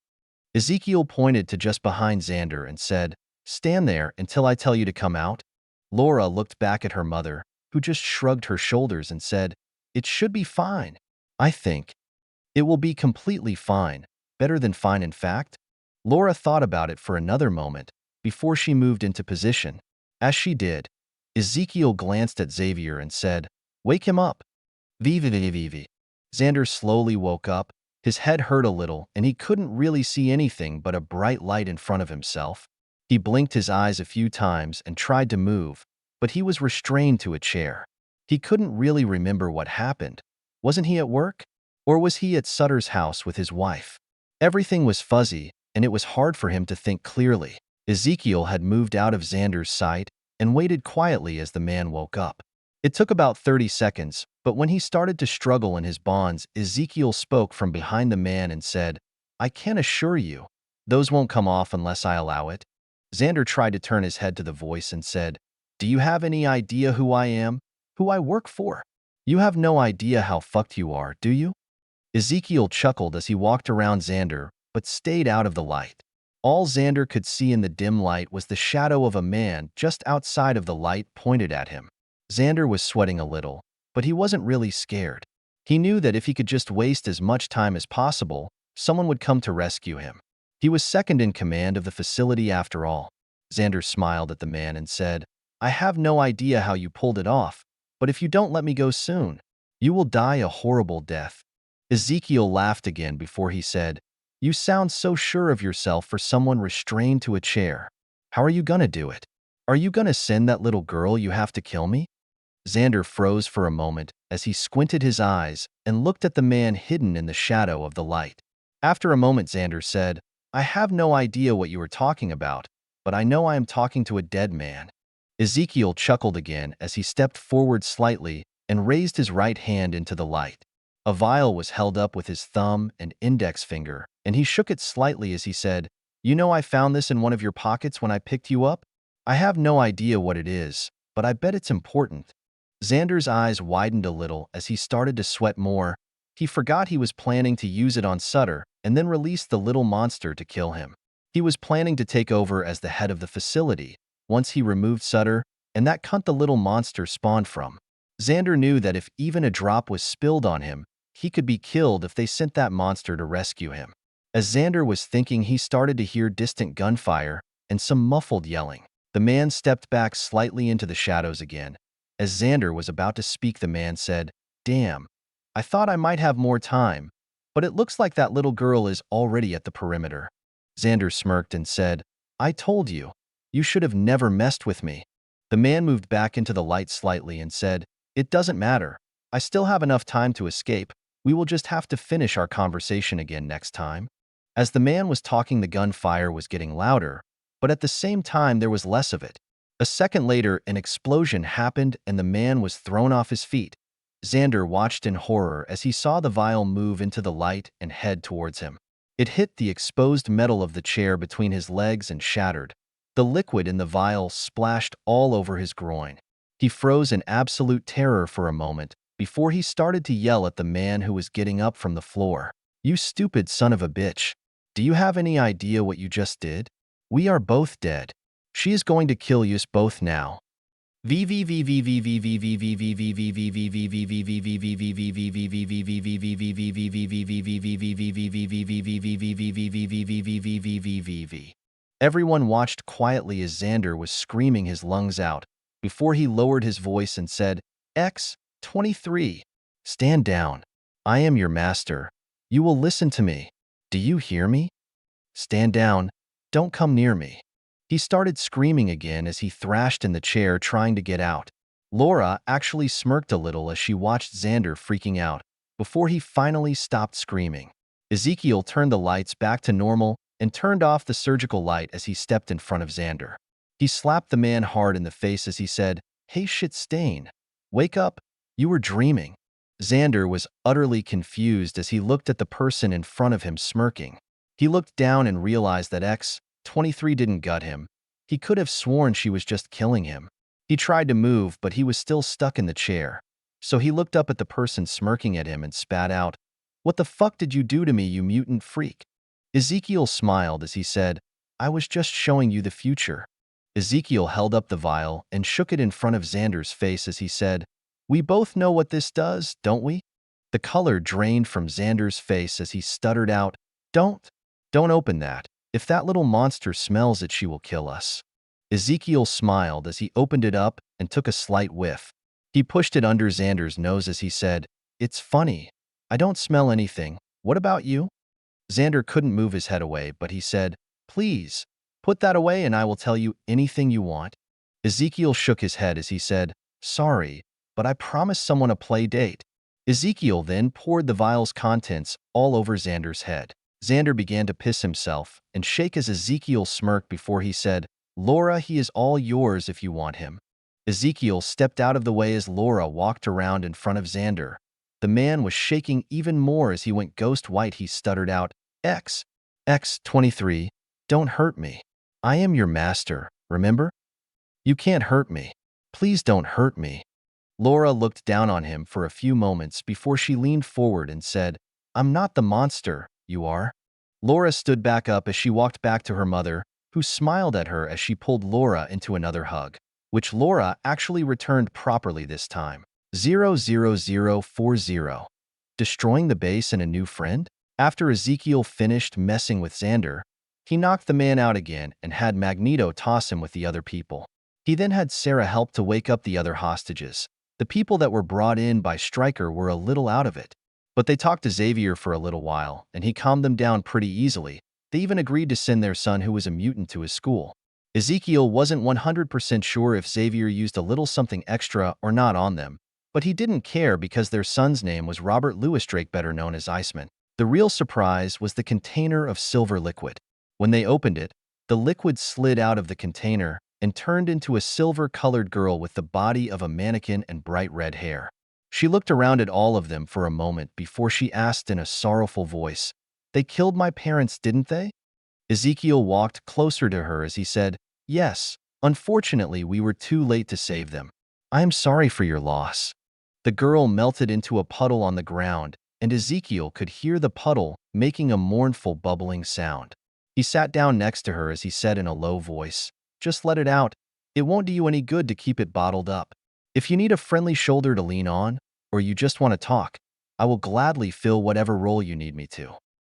Ezekiel pointed to just behind Xander and said, "Stand there until I tell you to come out." Laura looked back at her mother, who just shrugged her shoulders and said, "It should be fine. I think it will be completely fine. Better than fine, in fact." Laura thought about it for another moment before she moved into position. As she did, Ezekiel glanced at Xavier and said, "Wake him up." Vivi. Xander slowly woke up. His head hurt a little, and he couldn't really see anything but a bright light in front of himself. He blinked his eyes a few times and tried to move, but he was restrained to a chair. He couldn't really remember what happened. Wasn't he at work? Or was he at Sutter's house with his wife? Everything was fuzzy, and it was hard for him to think clearly. Ezekiel had moved out of Xander's sight and waited quietly as the man woke up. It took about 30 seconds, but when he started to struggle in his bonds, Ezekiel spoke from behind the man and said, "I can assure you, those won't come off unless I allow it." Xander tried to turn his head to the voice and said, "Do you have any idea who I am? Who I work for? You have no idea how fucked you are, do you?" Ezekiel chuckled as he walked around Xander, but stayed out of the light. All Xander could see in the dim light was the shadow of a man just outside of the light pointed at him. Xander was sweating a little, but he wasn't really scared. He knew that if he could just waste as much time as possible, someone would come to rescue him. He was second in command of the facility after all. Xander smiled at the man and said, "I have no idea how you pulled it off, but if you don't let me go soon, you will die a horrible death." Ezekiel laughed again before he said, "You sound so sure of yourself for someone restrained to a chair. How are you gonna do it? Are you gonna send that little girl you have to kill me?" Xander froze for a moment as he squinted his eyes and looked at the man hidden in the shadow of the light. After a moment, Xander said, "I have no idea what you are talking about, but I know I am talking to a dead man." Ezekiel chuckled again as he stepped forward slightly and raised his right hand into the light. A vial was held up with his thumb and index finger, and he shook it slightly as he said, "You know, I found this in one of your pockets when I picked you up. I have no idea what it is, but I bet it's important." Xander's eyes widened a little as he started to sweat more. He forgot he was planning to use it on Sutter and then release the little monster to kill him. He was planning to take over as the head of the facility once he removed Sutter and that cunt the little monster spawned from. Xander knew that if even a drop was spilled on him, he could be killed if they sent that monster to rescue him. As Xander was thinking, he started to hear distant gunfire and some muffled yelling. The man stepped back slightly into the shadows again. As Xander was about to speak, the man said, "Damn, I thought I might have more time, but it looks like that little girl is already at the perimeter." Xander smirked and said, "I told you, you should have never messed with me." The man moved back into the light slightly and said, "It doesn't matter. I still have enough time to escape. We will just have to finish our conversation again next time." As the man was talking, the gunfire was getting louder, but at the same time there was less of it. A second later, an explosion happened and the man was thrown off his feet. Xander watched in horror as he saw the vial move into the light and head towards him. It hit the exposed metal of the chair between his legs and shattered. The liquid in the vial splashed all over his groin. He froze in absolute terror for a moment before he started to yell at the man who was getting up from the floor. "You stupid son of a bitch. Do you have any idea what you just did? We are both dead. She is going to kill us both now." Everyone watched quietly as Xander was screaming his lungs out before he lowered his voice and said, "X-23, stand down. I am your master. You will listen to me. Do you hear me? Stand down. Don't come near me." He started screaming again as he thrashed in the chair trying to get out. Laura actually smirked a little as she watched Xander freaking out before he finally stopped screaming. Ezekiel turned the lights back to normal and turned off the surgical light as he stepped in front of Xander. He slapped the man hard in the face as he said, "Hey shit stain. Wake up. You were dreaming." Xander was utterly confused as he looked at the person in front of him smirking. He looked down and realized that X-23 didn't gut him. He could have sworn she was just killing him. He tried to move, but he was still stuck in the chair. So he looked up at the person smirking at him and spat out, "What the fuck did you do to me, you mutant freak?" Ezekiel smiled as he said, "I was just showing you the future." Ezekiel held up the vial and shook it in front of Xander's face as he said, "We both know what this does, don't we?" The color drained from Xander's face as he stuttered out, Don't open that. If that little monster smells it, she will kill us." Ezekiel smiled as he opened it up and took a slight whiff. He pushed it under Xander's nose as he said, "It's funny. I don't smell anything. What about you?" Xander couldn't move his head away, but he said, "Please, put that away and I will tell you anything you want." Ezekiel shook his head as he said, "Sorry, but I promised someone a play date." Ezekiel then poured the vial's contents all over Xander's head. Xander began to piss himself and shake as Ezekiel smirked before he said, "Laura, he is all yours if you want him." Ezekiel stepped out of the way as Laura walked around in front of Xander. The man was shaking even more as he went ghost white. He stuttered out, X-23, don't hurt me. I am your master, remember? You can't hurt me. Please don't hurt me." Laura looked down on him for a few moments before she leaned forward and said, "I'm not the monster, you are." Laura stood back up as she walked back to her mother, who smiled at her as she pulled Laura into another hug, which Laura actually returned properly this time. 00040. Destroying the base and a new friend? After Ezekiel finished messing with Xander, he knocked the man out again and had Magneto toss him with the other people. He then had Sarah help to wake up the other hostages. The people that were brought in by Stryker were a little out of it, but they talked to Xavier for a little while, and he calmed them down pretty easily. They even agreed to send their son, who was a mutant, to his school. Ezekiel wasn't 100% sure if Xavier used a little something extra or not on them, but he didn't care because their son's name was Robert Louis Drake, better known as Iceman. The real surprise was the container of silver liquid. When they opened it, the liquid slid out of the container and turned into a silver-colored girl with the body of a mannequin and bright red hair. She looked around at all of them for a moment before she asked in a sorrowful voice, "They killed my parents, didn't they?" Ezekiel walked closer to her as he said, "Yes, unfortunately we were too late to save them. I am sorry for your loss." The girl melted into a puddle on the ground, and Ezekiel could hear the puddle making a mournful bubbling sound. He sat down next to her as he said in a low voice, "Just let it out. It won't do you any good to keep it bottled up. If you need a friendly shoulder to lean on, or you just want to talk, I will gladly fill whatever role you need me to."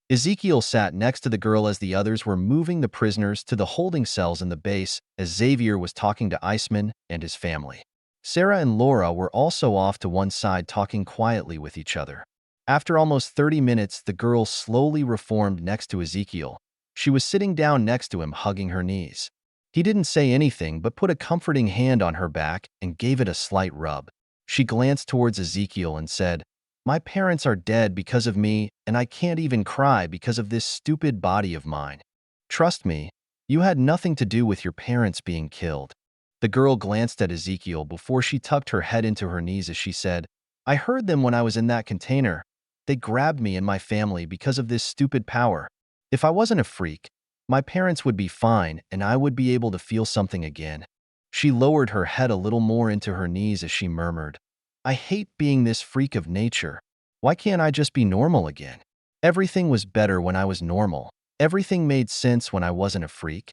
Ezekiel sat next to the girl as the others were moving the prisoners to the holding cells in the base as Xavier was talking to Iceman and his family. Sarah and Laura were also off to one side talking quietly with each other. After almost 30 minutes, the girl slowly reformed next to Ezekiel. She was sitting down next to him, hugging her knees. He didn't say anything but put a comforting hand on her back and gave it a slight rub. She glanced towards Ezekiel and said, "My parents are dead because of me, and I can't even cry because of this stupid body of mine. Trust me, you had nothing to do with your parents being killed." The girl glanced at Ezekiel before she tucked her head into her knees as she said, "I heard them when I was in that container. They grabbed me and my family because of this stupid power. If I wasn't a freak, my parents would be fine and I would be able to feel something again. She lowered her head a little more into her knees as she murmured, I hate being this freak of nature. Why can't I just be normal again? Everything was better when I was normal. Everything made sense when I wasn't a freak.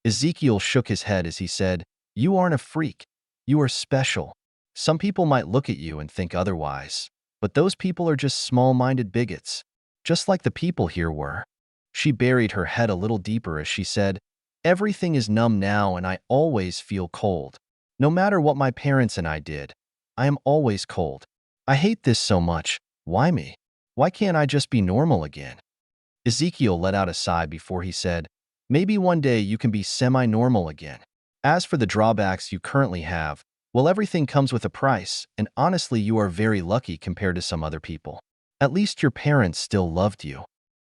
Ezekiel shook his head as he said, You aren't a freak. You are special. Some people might look at you and think otherwise, but those people are just small-minded bigots, just like the people here were. She buried her head a little deeper as she said, Everything is numb now and I always feel cold. No matter what my parents and I did, I am always cold. I hate this so much. Why me? Why can't I just be normal again? Ezekiel let out a sigh before he said, Maybe one day you can be semi-normal again. As for the drawbacks you currently have, well, everything comes with a price, and honestly you are very lucky compared to some other people. At least your parents still loved you.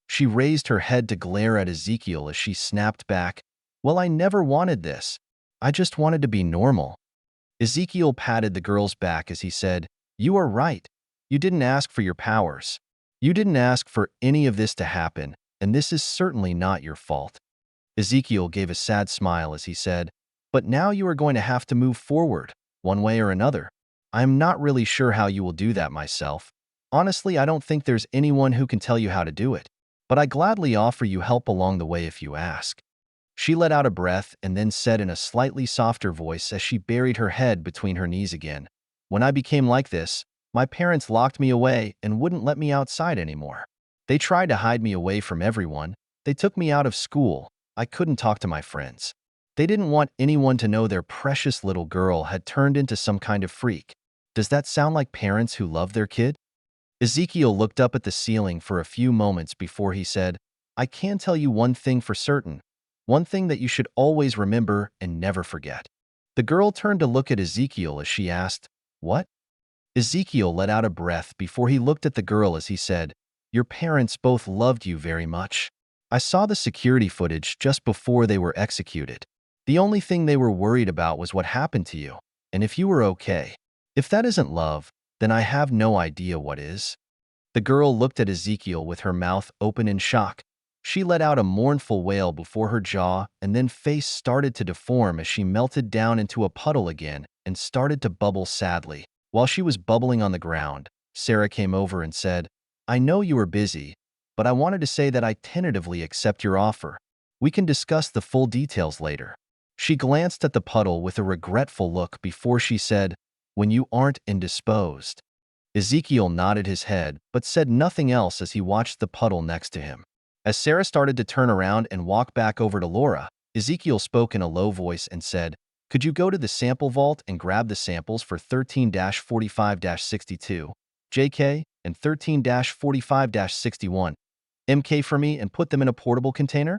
She raised her head to glare at Ezekiel as she snapped back, Well, I never wanted this. I just wanted to be normal. Ezekiel patted the girl's back as he said, You are right. You didn't ask for your powers. You didn't ask for any of this to happen, and this is certainly not your fault. Ezekiel gave a sad smile as he said, But now you are going to have to move forward, one way or another. I am not really sure how you will do that myself. Honestly, I don't think there's anyone who can tell you how to do it, but I gladly offer you help along the way if you ask. She let out a breath and then said in a slightly softer voice as she buried her head between her knees again, When I became like this, my parents locked me away and wouldn't let me outside anymore. They tried to hide me away from everyone. They took me out of school. I couldn't talk to my friends. They didn't want anyone to know their precious little girl had turned into some kind of freak. Does that sound like parents who love their kid? Ezekiel looked up at the ceiling for a few moments before he said, I can tell you one thing for certain. One thing that you should always remember and never forget. The girl turned to look at Ezekiel as she asked, What? Ezekiel let out a breath before he looked at the girl as he said, Your parents both loved you very much. I saw the security footage just before they were executed. The only thing they were worried about was what happened to you, and if you were okay. If that isn't love, then I have no idea what is. The girl looked at Ezekiel with her mouth open in shock. She let out a mournful wail before her jaw and then face started to deform as she melted down into a puddle again and started to bubble sadly. While she was bubbling on the ground, Sarah came over and said, I know you are busy, but I wanted to say that I tentatively accept your offer. We can discuss the full details later. She glanced at the puddle with a regretful look before she said, When you aren't indisposed. Ezekiel nodded his head but said nothing else as he watched the puddle next to him. As Sarah started to turn around and walk back over to Laura, Ezekiel spoke in a low voice and said, Could you go to the sample vault and grab the samples for 13-45-62, JK, and 13-45-61, MK for me and put them in a portable container?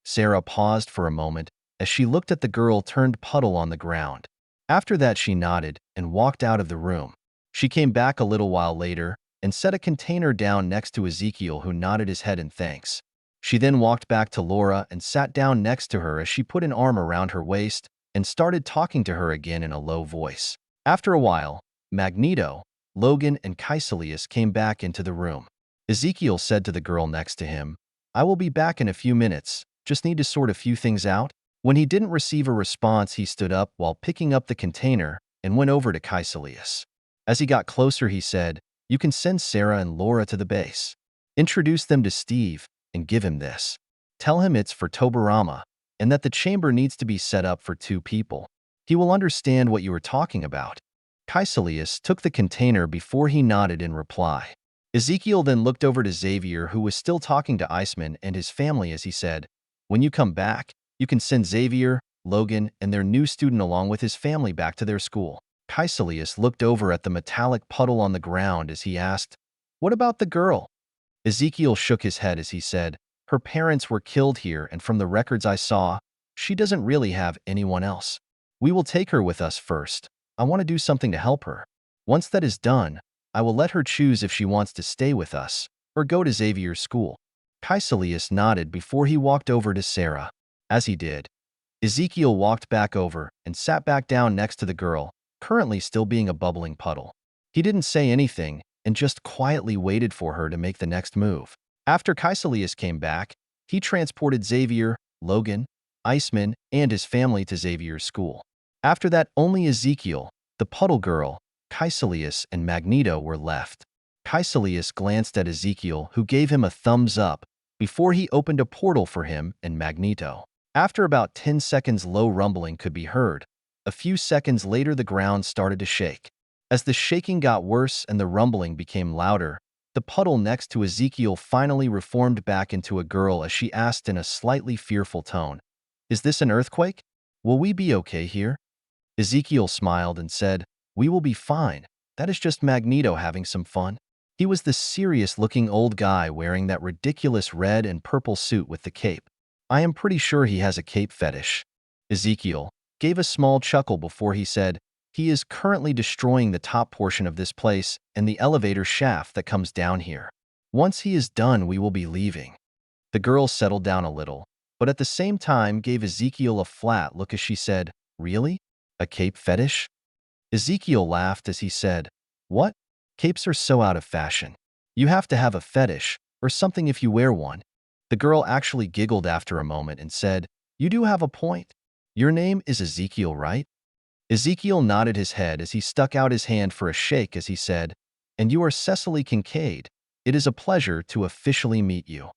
Sarah paused for a moment as she looked at the girl-turned puddle on the ground. After that, she nodded and walked out of the room. She came back a little while later and set a container down next to Ezekiel, who nodded his head in thanks. She then walked back to Laura and sat down next to her as she put an arm around her waist and started talking to her again in a low voice. After a while, Magneto, Logan, and Kaiselius came back into the room. Ezekiel said to the girl next to him, I will be back in a few minutes, just need to sort a few things out. When he didn't receive a response, he stood up while picking up the container and went over to Kaiselius. As he got closer, he said, You can send Sarah and Laura to the base. Introduce them to Steve and give him this. Tell him it's for Tobarama and that the chamber needs to be set up for 2 people. He will understand what you are talking about. Kaiselius took the container before he nodded in reply. Ezekiel then looked over to Xavier, who was still talking to Iceman and his family, as he said, When you come back, you can send Xavier, Logan, and their new student along with his family back to their school. Kaiselius looked over at the metallic puddle on the ground as he asked, What about the girl? Ezekiel shook his head as he said, Her parents were killed here, and from the records I saw, she doesn't really have anyone else. We will take her with us first. I want to do something to help her. Once that is done, I will let her choose if she wants to stay with us or go to Xavier's school. Kaiselius nodded before he walked over to Sarah. As he did, Ezekiel walked back over and sat back down next to the girl, currently still being a bubbling puddle. He didn't say anything and just quietly waited for her to make the next move. After Kaiselius came back, He transported Xavier, Logan, Iceman, and his family to Xavier's school. After that, only Ezekiel, the puddle girl, Kaecilius, and Magneto were left. Kaecilius glanced at Ezekiel, who gave him a thumbs up, before he opened a portal for him and Magneto. After about 10 seconds, low rumbling could be heard. A few seconds later, the ground started to shake. As the shaking got worse and the rumbling became louder, the puddle next to Ezekiel finally reformed back into a girl as she asked in a slightly fearful tone, "Is this an earthquake? Will we be okay here?" Ezekiel smiled and said, "We will be fine. That is just Magneto having some fun." He was the serious-looking old guy wearing that ridiculous red and purple suit with the cape. "I am pretty sure he has a cape fetish." Ezekiel gave a small chuckle before he said, "He is currently destroying the top portion of this place and the elevator shaft that comes down here. Once he is done, we will be leaving." The girl settled down a little, but at the same time gave Ezekiel a flat look as she said, "Really? A cape fetish?" Ezekiel laughed as he said, "What? Capes are so out of fashion. You have to have a fetish, or something if you wear one." The girl actually giggled after a moment and said, "You do have a point. Your name is Ezekiel, right?" Ezekiel nodded his head as he stuck out his hand for a shake as he said, "And you are Cecily Kincaid. It is a pleasure to officially meet you."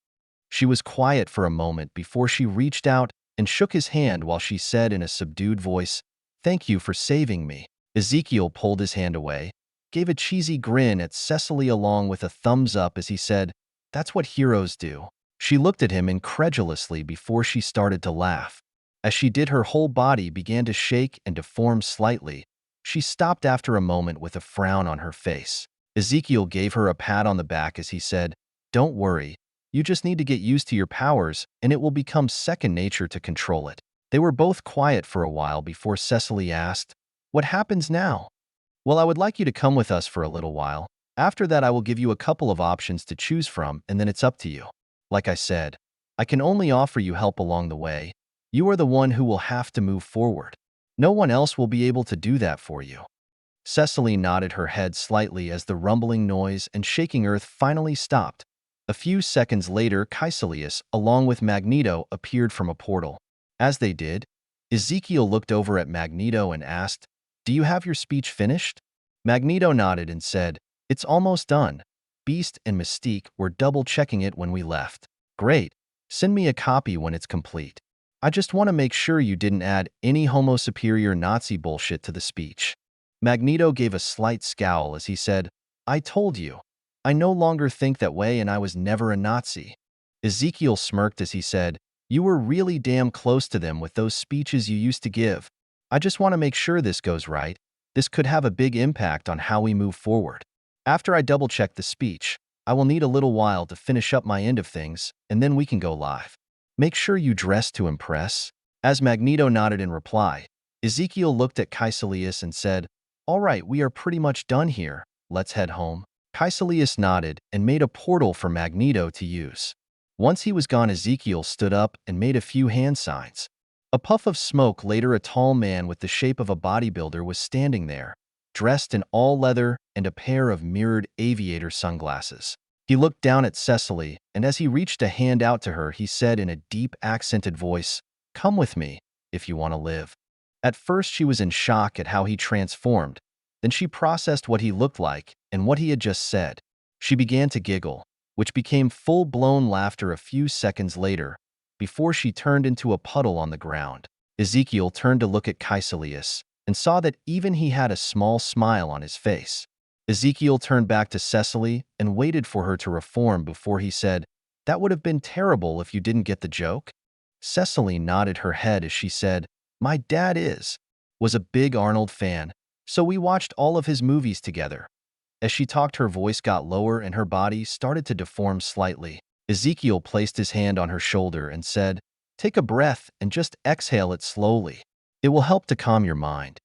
She was quiet for a moment before she reached out and shook his hand while she said in a subdued voice, "Thank you for saving me." Ezekiel pulled his hand away, gave a cheesy grin at Cecily along with a thumbs up as he said, "That's what heroes do." She looked at him incredulously before she started to laugh. As she did, her whole body began to shake and deform slightly. She stopped after a moment with a frown on her face. Ezekiel gave her a pat on the back as he said, "Don't worry. You just need to get used to your powers, and it will become second nature to control it." They were both quiet for a while before Cecily asked, "What happens now?" "Well, I would like you to come with us for a little while. After that, I will give you a couple of options to choose from, and then it's up to you. Like I said, I can only offer you help along the way. You are the one who will have to move forward. No one else will be able to do that for you." Cecily nodded her head slightly as the rumbling noise and shaking earth finally stopped. A few seconds later, Kaecilius, along with Magneto, appeared from a portal. As they did, Ezekiel looked over at Magneto and asked, "Do you have your speech finished?" Magneto nodded and said, "It's almost done. Beast and Mystique were double-checking it when we left." "Great. Send me a copy when it's complete. I just want to make sure you didn't add any homo superior Nazi bullshit to the speech." Magneto gave a slight scowl as he said, "I told you. I no longer think that way and I was never a Nazi." Ezekiel smirked as he said, "You were really damn close to them with those speeches you used to give. I just want to make sure this goes right. This could have a big impact on how we move forward. After I double-check the speech, I will need a little while to finish up my end of things, and then we can go live. Make sure you dress to impress." As Magneto nodded in reply, Ezekiel looked at Kaecilius and said, "All right, we are pretty much done here. Let's head home." Kaecilius nodded and made a portal for Magneto to use. Once he was gone, Ezekiel stood up and made a few hand signs. A puff of smoke later, a tall man with the shape of a bodybuilder was standing there, dressed in all leather and a pair of mirrored aviator sunglasses. He looked down at Cecily, and as he reached a hand out to her, he said in a deep, accented voice, "Come with me, if you want to live." At first, she was in shock at how he transformed. Then she processed what he looked like and what he had just said. She began to giggle, which became full-blown laughter a few seconds later, before she turned into a puddle on the ground. Ezekiel turned to look at Kaecilius and saw that even he had a small smile on his face. Ezekiel turned back to Cecily and waited for her to reform before he said, "That would have been terrible if you didn't get the joke." Cecily nodded her head as she said, "My dad was a big Arnold fan, so we watched all of his movies together." As she talked, her voice got lower and her body started to deform slightly. Ezekiel placed his hand on her shoulder and said, "Take a breath and just exhale it slowly. It will help to calm your mind."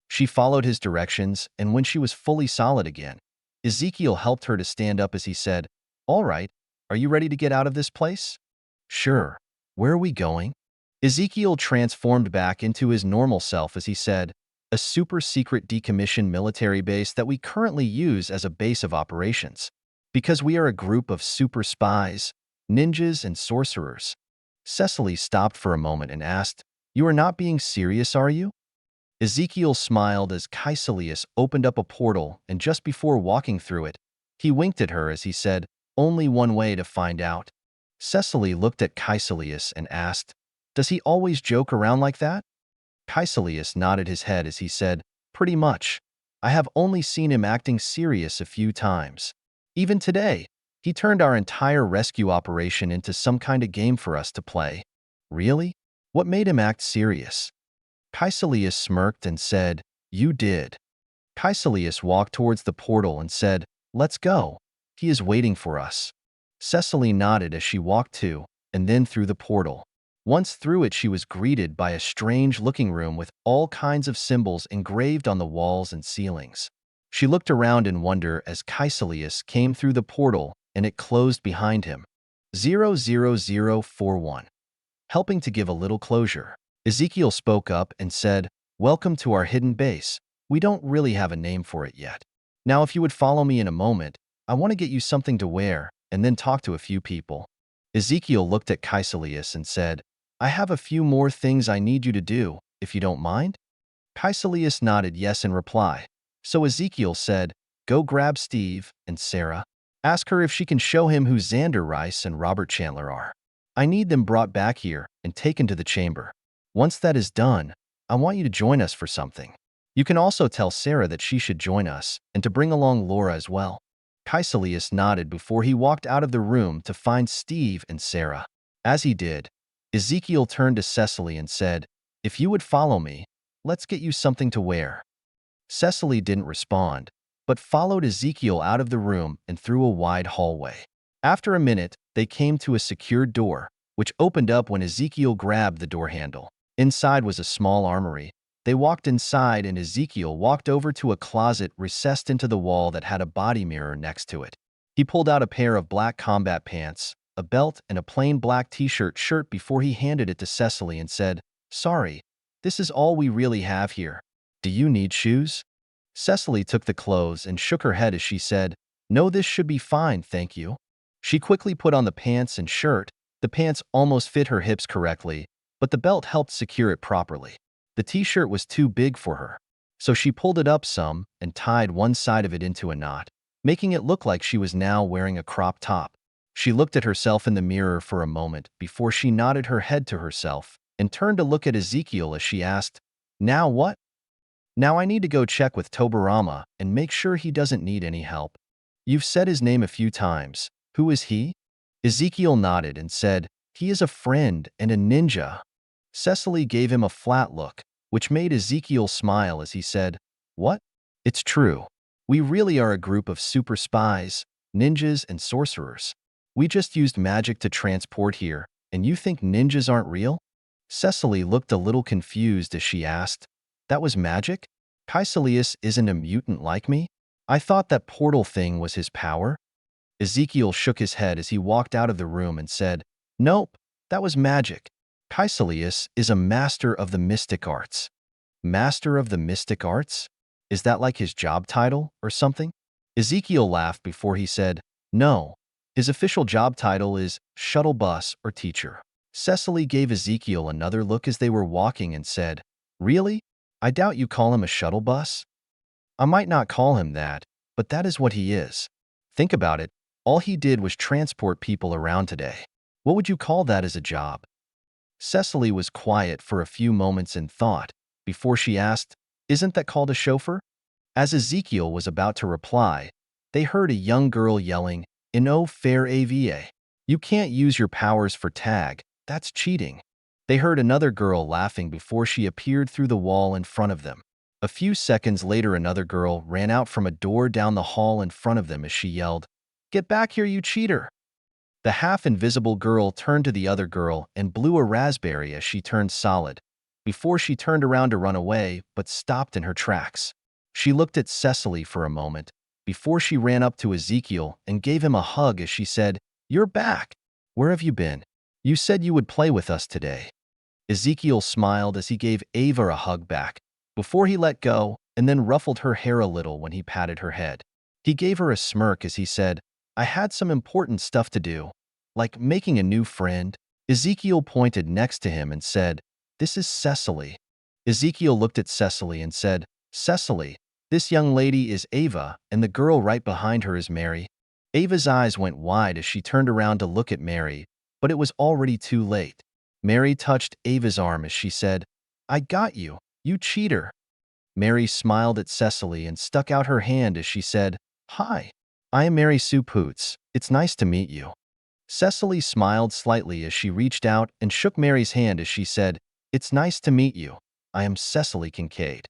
She followed his directions, and when she was fully solid again, Ezekiel helped her to stand up as he said, "All right, are you ready to get out of this place?" "Sure. Where are we going?" Ezekiel transformed back into his normal self as he said, "A super-secret decommissioned military base that we currently use as a base of operations. Because we are a group of super spies, ninjas and sorcerers. Cecily stopped for a moment and asked, "You are not being serious, are you?" Ezekiel smiled as Caecilius opened up a portal, and just before walking through it, he winked at her as he said, "Only one way to find out." Cecily looked at Caecilius and asked, "Does he always joke around like that?" Caecilius nodded his head as he said, "Pretty much. I have only seen him acting serious a few times. Even today, he turned our entire rescue operation into some kind of game for us to play." "Really? What made him act serious?" Caecilius smirked and said, "You did." Caecilius walked towards the portal and said, "Let's go. He is waiting for us." Cecily nodded as she walked to and then through the portal. Once through it, she was greeted by a strange-looking room with all kinds of symbols engraved on the walls and ceilings. She looked around in wonder as Caecilius came through the portal and it closed behind him. 00041. Helping to give a little closure. Ezekiel spoke up and said, "Welcome to our hidden base. We don't really have a name for it yet. Now, if you would follow me in a moment, I want to get you something to wear and then talk to a few people." Ezekiel looked at Caecilius and said, "I have a few more things I need you to do, if you don't mind." Caecilius nodded yes in reply. So Ezekiel said, "Go grab Steve and Sarah. Ask her if she can show him who Xander Rice and Robert Chandler are. I need them brought back here and taken to the chamber. Once that is done, I want you to join us for something. You can also tell Sarah that she should join us and to bring along Laura as well." Caecilius nodded before he walked out of the room to find Steve and Sarah. As he did, Ezekiel turned to Cecily and said, "If you would follow me, let's get you something to wear." Cecily didn't respond, but followed Ezekiel out of the room and through a wide hallway. After a minute, they came to a secured door, which opened up when Ezekiel grabbed the door handle. Inside was a small armory. They walked inside and Ezekiel walked over to a closet recessed into the wall that had a body mirror next to it. He pulled out a pair of black combat pants, a belt, and a plain black t-shirt before he handed it to Cecily and said, "Sorry, this is all we really have here. Do you need shoes?" Cecily took the clothes and shook her head as she said, "No, this should be fine, thank you." She quickly put on the pants and shirt. The pants almost fit her hips correctly, but the belt helped secure it properly. The t-shirt was too big for her, so she pulled it up some and tied one side of it into a knot, making it look like she was now wearing a crop top. She looked at herself in the mirror for a moment before she nodded her head to herself and turned to look at Ezekiel as she asked, "Now what?" "Now I need to go check with Tobarama and make sure he doesn't need any help." "You've said his name a few times. Who is he?" Ezekiel nodded and said, "He is a friend and a ninja." Cecily gave him a flat look, which made Ezekiel smile as he said, "What? It's true. We really are a group of super spies, ninjas, and sorcerers. We just used magic to transport here, and you think ninjas aren't real?" Cecily looked a little confused as she asked, "That was magic? Caecilius isn't a mutant like me? I thought that portal thing was his power." Ezekiel shook his head as he walked out of the room and said, "Nope, that was magic. Caecilius is a master of the mystic arts." "Master of the mystic arts? Is that like his job title or something?" Ezekiel laughed before he said, "No, his official job title is shuttle bus or teacher." Cecily gave Ezekiel another look as they were walking and said, "Really? I doubt you call him a shuttle bus." "I might not call him that, but that is what he is. Think about it, all he did was transport people around today. What would you call that as a job?" Cecily was quiet for a few moments in thought before she asked, "Isn't that called a chauffeur?" As Ezekiel was about to reply, they heard a young girl yelling, "No fair AVA. You can't use your powers for tag, that's cheating." They heard another girl laughing before she appeared through the wall in front of them. A few seconds later, another girl ran out from a door down the hall in front of them as she yelled, "Get back here, you cheater!" The half-invisible girl turned to the other girl and blew a raspberry as she turned solid, before she turned around to run away but stopped in her tracks. She looked at Cecily for a moment, before she ran up to Ezekiel and gave him a hug as she said, "You're back. Where have you been? You said you would play with us today." Ezekiel smiled as he gave Ava a hug back, before he let go and then ruffled her hair a little when he patted her head. He gave her a smirk as he said, "I had some important stuff to do. Like making a new friend? Ezekiel pointed next to him and said, "This is Cecily." Ezekiel looked at Cecily and said, "Cecily, this young lady is Ava, and the girl right behind her is Mary." Ava's eyes went wide as she turned around to look at Mary, but it was already too late. Mary touched Ava's arm as she said, "I got you, you cheater." Mary smiled at Cecily and stuck out her hand as she said, "Hi, I am Mary Sue Poots. It's nice to meet you." Cecily smiled slightly as she reached out and shook Mary's hand as she said, "It's nice to meet you. I am Cecily Kincaid."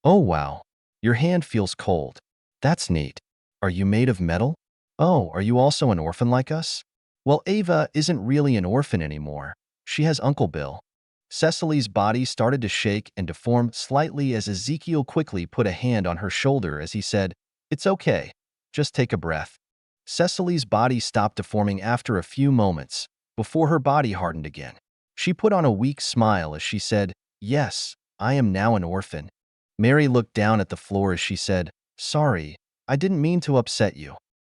"Oh wow, your hand feels cold. That's neat. Are you made of metal? Oh, are you also an orphan like us?" "Well, Ava isn't really an orphan anymore. She has Uncle Bill." Cecily's body started to shake and deform slightly as Ezekiel quickly put a hand on her shoulder as he said, "It's okay. Just take a breath." Cecily's body stopped deforming after a few moments, before her body hardened again. She put on a weak smile as she said, "Yes, I am now an orphan." Mary looked down at the floor as she said, "Sorry, I didn't mean to upset you."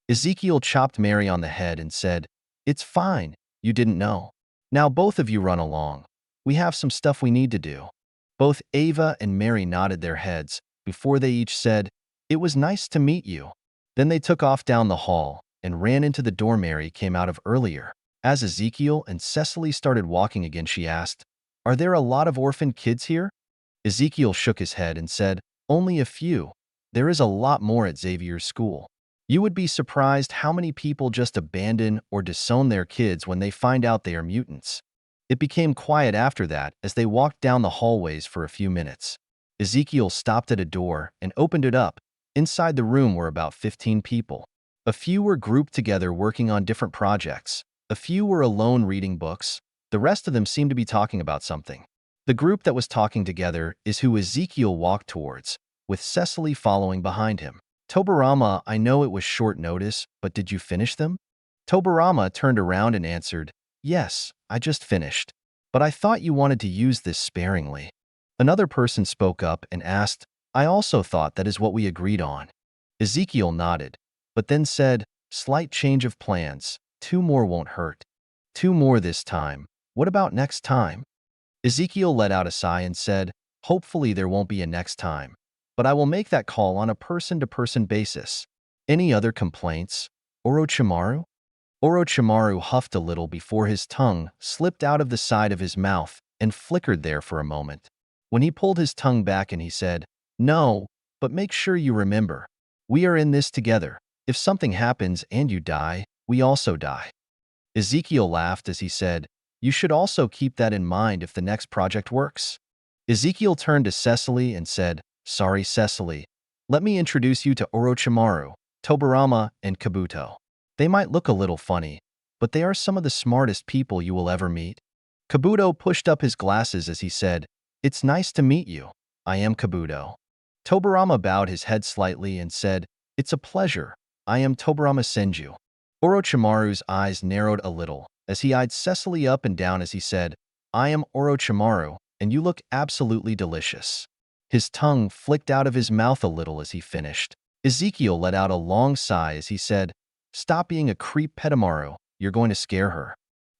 Ezekiel chopped Mary on the head and said, "It's fine, you didn't know. Now both of you run along. We have some stuff we need to do." Both Ava and Mary nodded their heads before they each said, "It was nice to meet you." Then they took off down the hall and ran into the door Mary came out of earlier. As Ezekiel and Cecily started walking again, she asked, "Are there a lot of orphan kids here?" Ezekiel shook his head and said, "Only a few. There is a lot more at Xavier's school. You would be surprised how many people just abandon or disown their kids when they find out they are mutants." It became quiet after that as they walked down the hallways for a few minutes. Ezekiel stopped at a door and opened it up. Inside the room were about 15 people. A few were grouped together working on different projects. A few were alone reading books. The rest of them seemed to be talking about something. The group that was talking together is who Ezekiel walked towards, with Cecily following behind him. "Tobarama, I know it was short notice, but did you finish them?" Tobarama turned around and answered, "Yes, I just finished. But I thought you wanted to use this sparingly." Another person spoke up and asked, "I also thought that is what we agreed on." Ezekiel nodded, but then said, "Slight change of plans. 2 more won't hurt." 2 more this time. What about next time?" Ezekiel let out a sigh and said, "Hopefully there won't be a next time. But I will make that call on a person-to-person basis." "Any other complaints, Orochimaru?" Orochimaru huffed a little before his tongue slipped out of the side of his mouth and flickered there for a moment. When he pulled his tongue back and he said, "No, but make sure you remember. We are in this together. If something happens and you die, we also die." Ezekiel laughed as he said, "You should also keep that in mind if the next project works." Ezekiel turned to Cecily and said, "Sorry, Cecily. Let me introduce you to Orochimaru, Tobarama, and Kabuto. They might look a little funny, but they are some of the smartest people you will ever meet." Kabuto pushed up his glasses as he said, "It's nice to meet you. I am Kabuto." Tobarama bowed his head slightly and said, "It's a pleasure. I am Tobarama Senju." Orochimaru's eyes narrowed a little as he eyed Cecily up and down as he said, "I am Orochimaru, and you look absolutely delicious." His tongue flicked out of his mouth a little as he finished. Ezekiel let out a long sigh as he said, "Stop being a creep, Petamaru. You're going to scare her."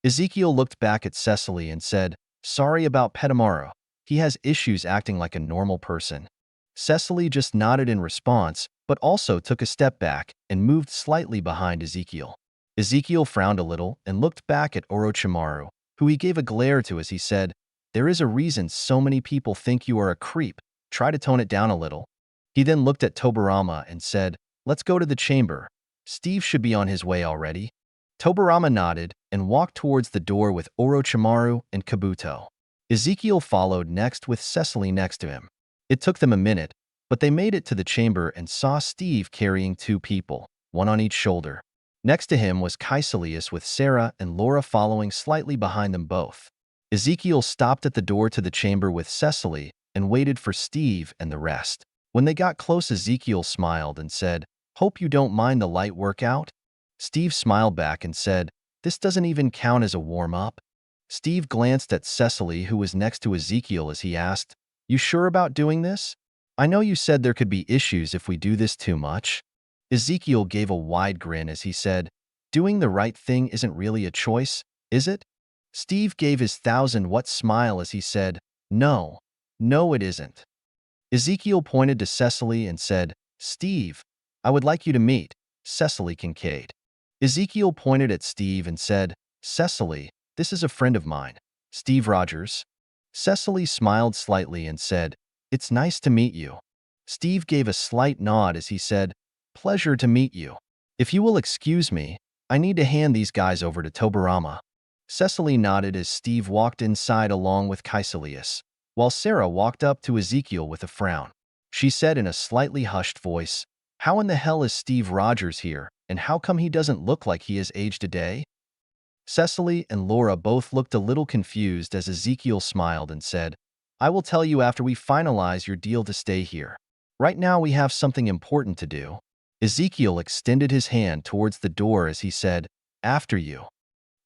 Ezekiel looked back at Cecily and said, "Sorry about Petamaru. He has issues acting like a normal person." Cecily just nodded in response, but also took a step back and moved slightly behind Ezekiel. Ezekiel frowned a little and looked back at Orochimaru, who he gave a glare to as he said, "There is a reason so many people think you are a creep. Try to tone it down a little." He then looked at Tobarama and said, "Let's go to the chamber. Steve should be on his way already." Tobarama nodded and walked towards the door with Orochimaru and Kabuto. Ezekiel followed next with Cecily next to him. It took them a minute, but they made it to the chamber and saw Steve carrying 2 people, one on each shoulder. Next to him was Kaiselius with Sarah and Laura following slightly behind them both. Ezekiel stopped at the door to the chamber with Cecily and waited for Steve and the rest. When they got close, Ezekiel smiled and said, "Hope you don't mind the light workout?" Steve smiled back and said, "This doesn't even count as a warm-up." Steve glanced at Cecily, who was next to Ezekiel, as he asked, "You sure about doing this? I know you said there could be issues if we do this too much." Ezekiel gave a wide grin as he said, Doing the right thing isn't really a choice, is it? Steve gave his 1,000-watt smile as he said, No, no it isn't. Ezekiel pointed to Cecily and said, Steve, I would like you to meet Cecily Kincaid. Ezekiel pointed at Steve and said, Cecily, this is a friend of mine, Steve Rogers. Cecily smiled slightly and said, It's nice to meet you. Steve gave a slight nod as he said, Pleasure to meet you. If you will excuse me, I need to hand these guys over to Tobarama. Cecily nodded as Steve walked inside along with Kaiselius, while Sarah walked up to Ezekiel with a frown. She said in a slightly hushed voice, How in the hell is Steve Rogers here, and how come he doesn't look like he has aged a day? Cecily and Laura both looked a little confused as Ezekiel smiled and said, I will tell you after we finalize your deal to stay here. Right now we have something important to do. Ezekiel extended his hand towards the door as he said, After you.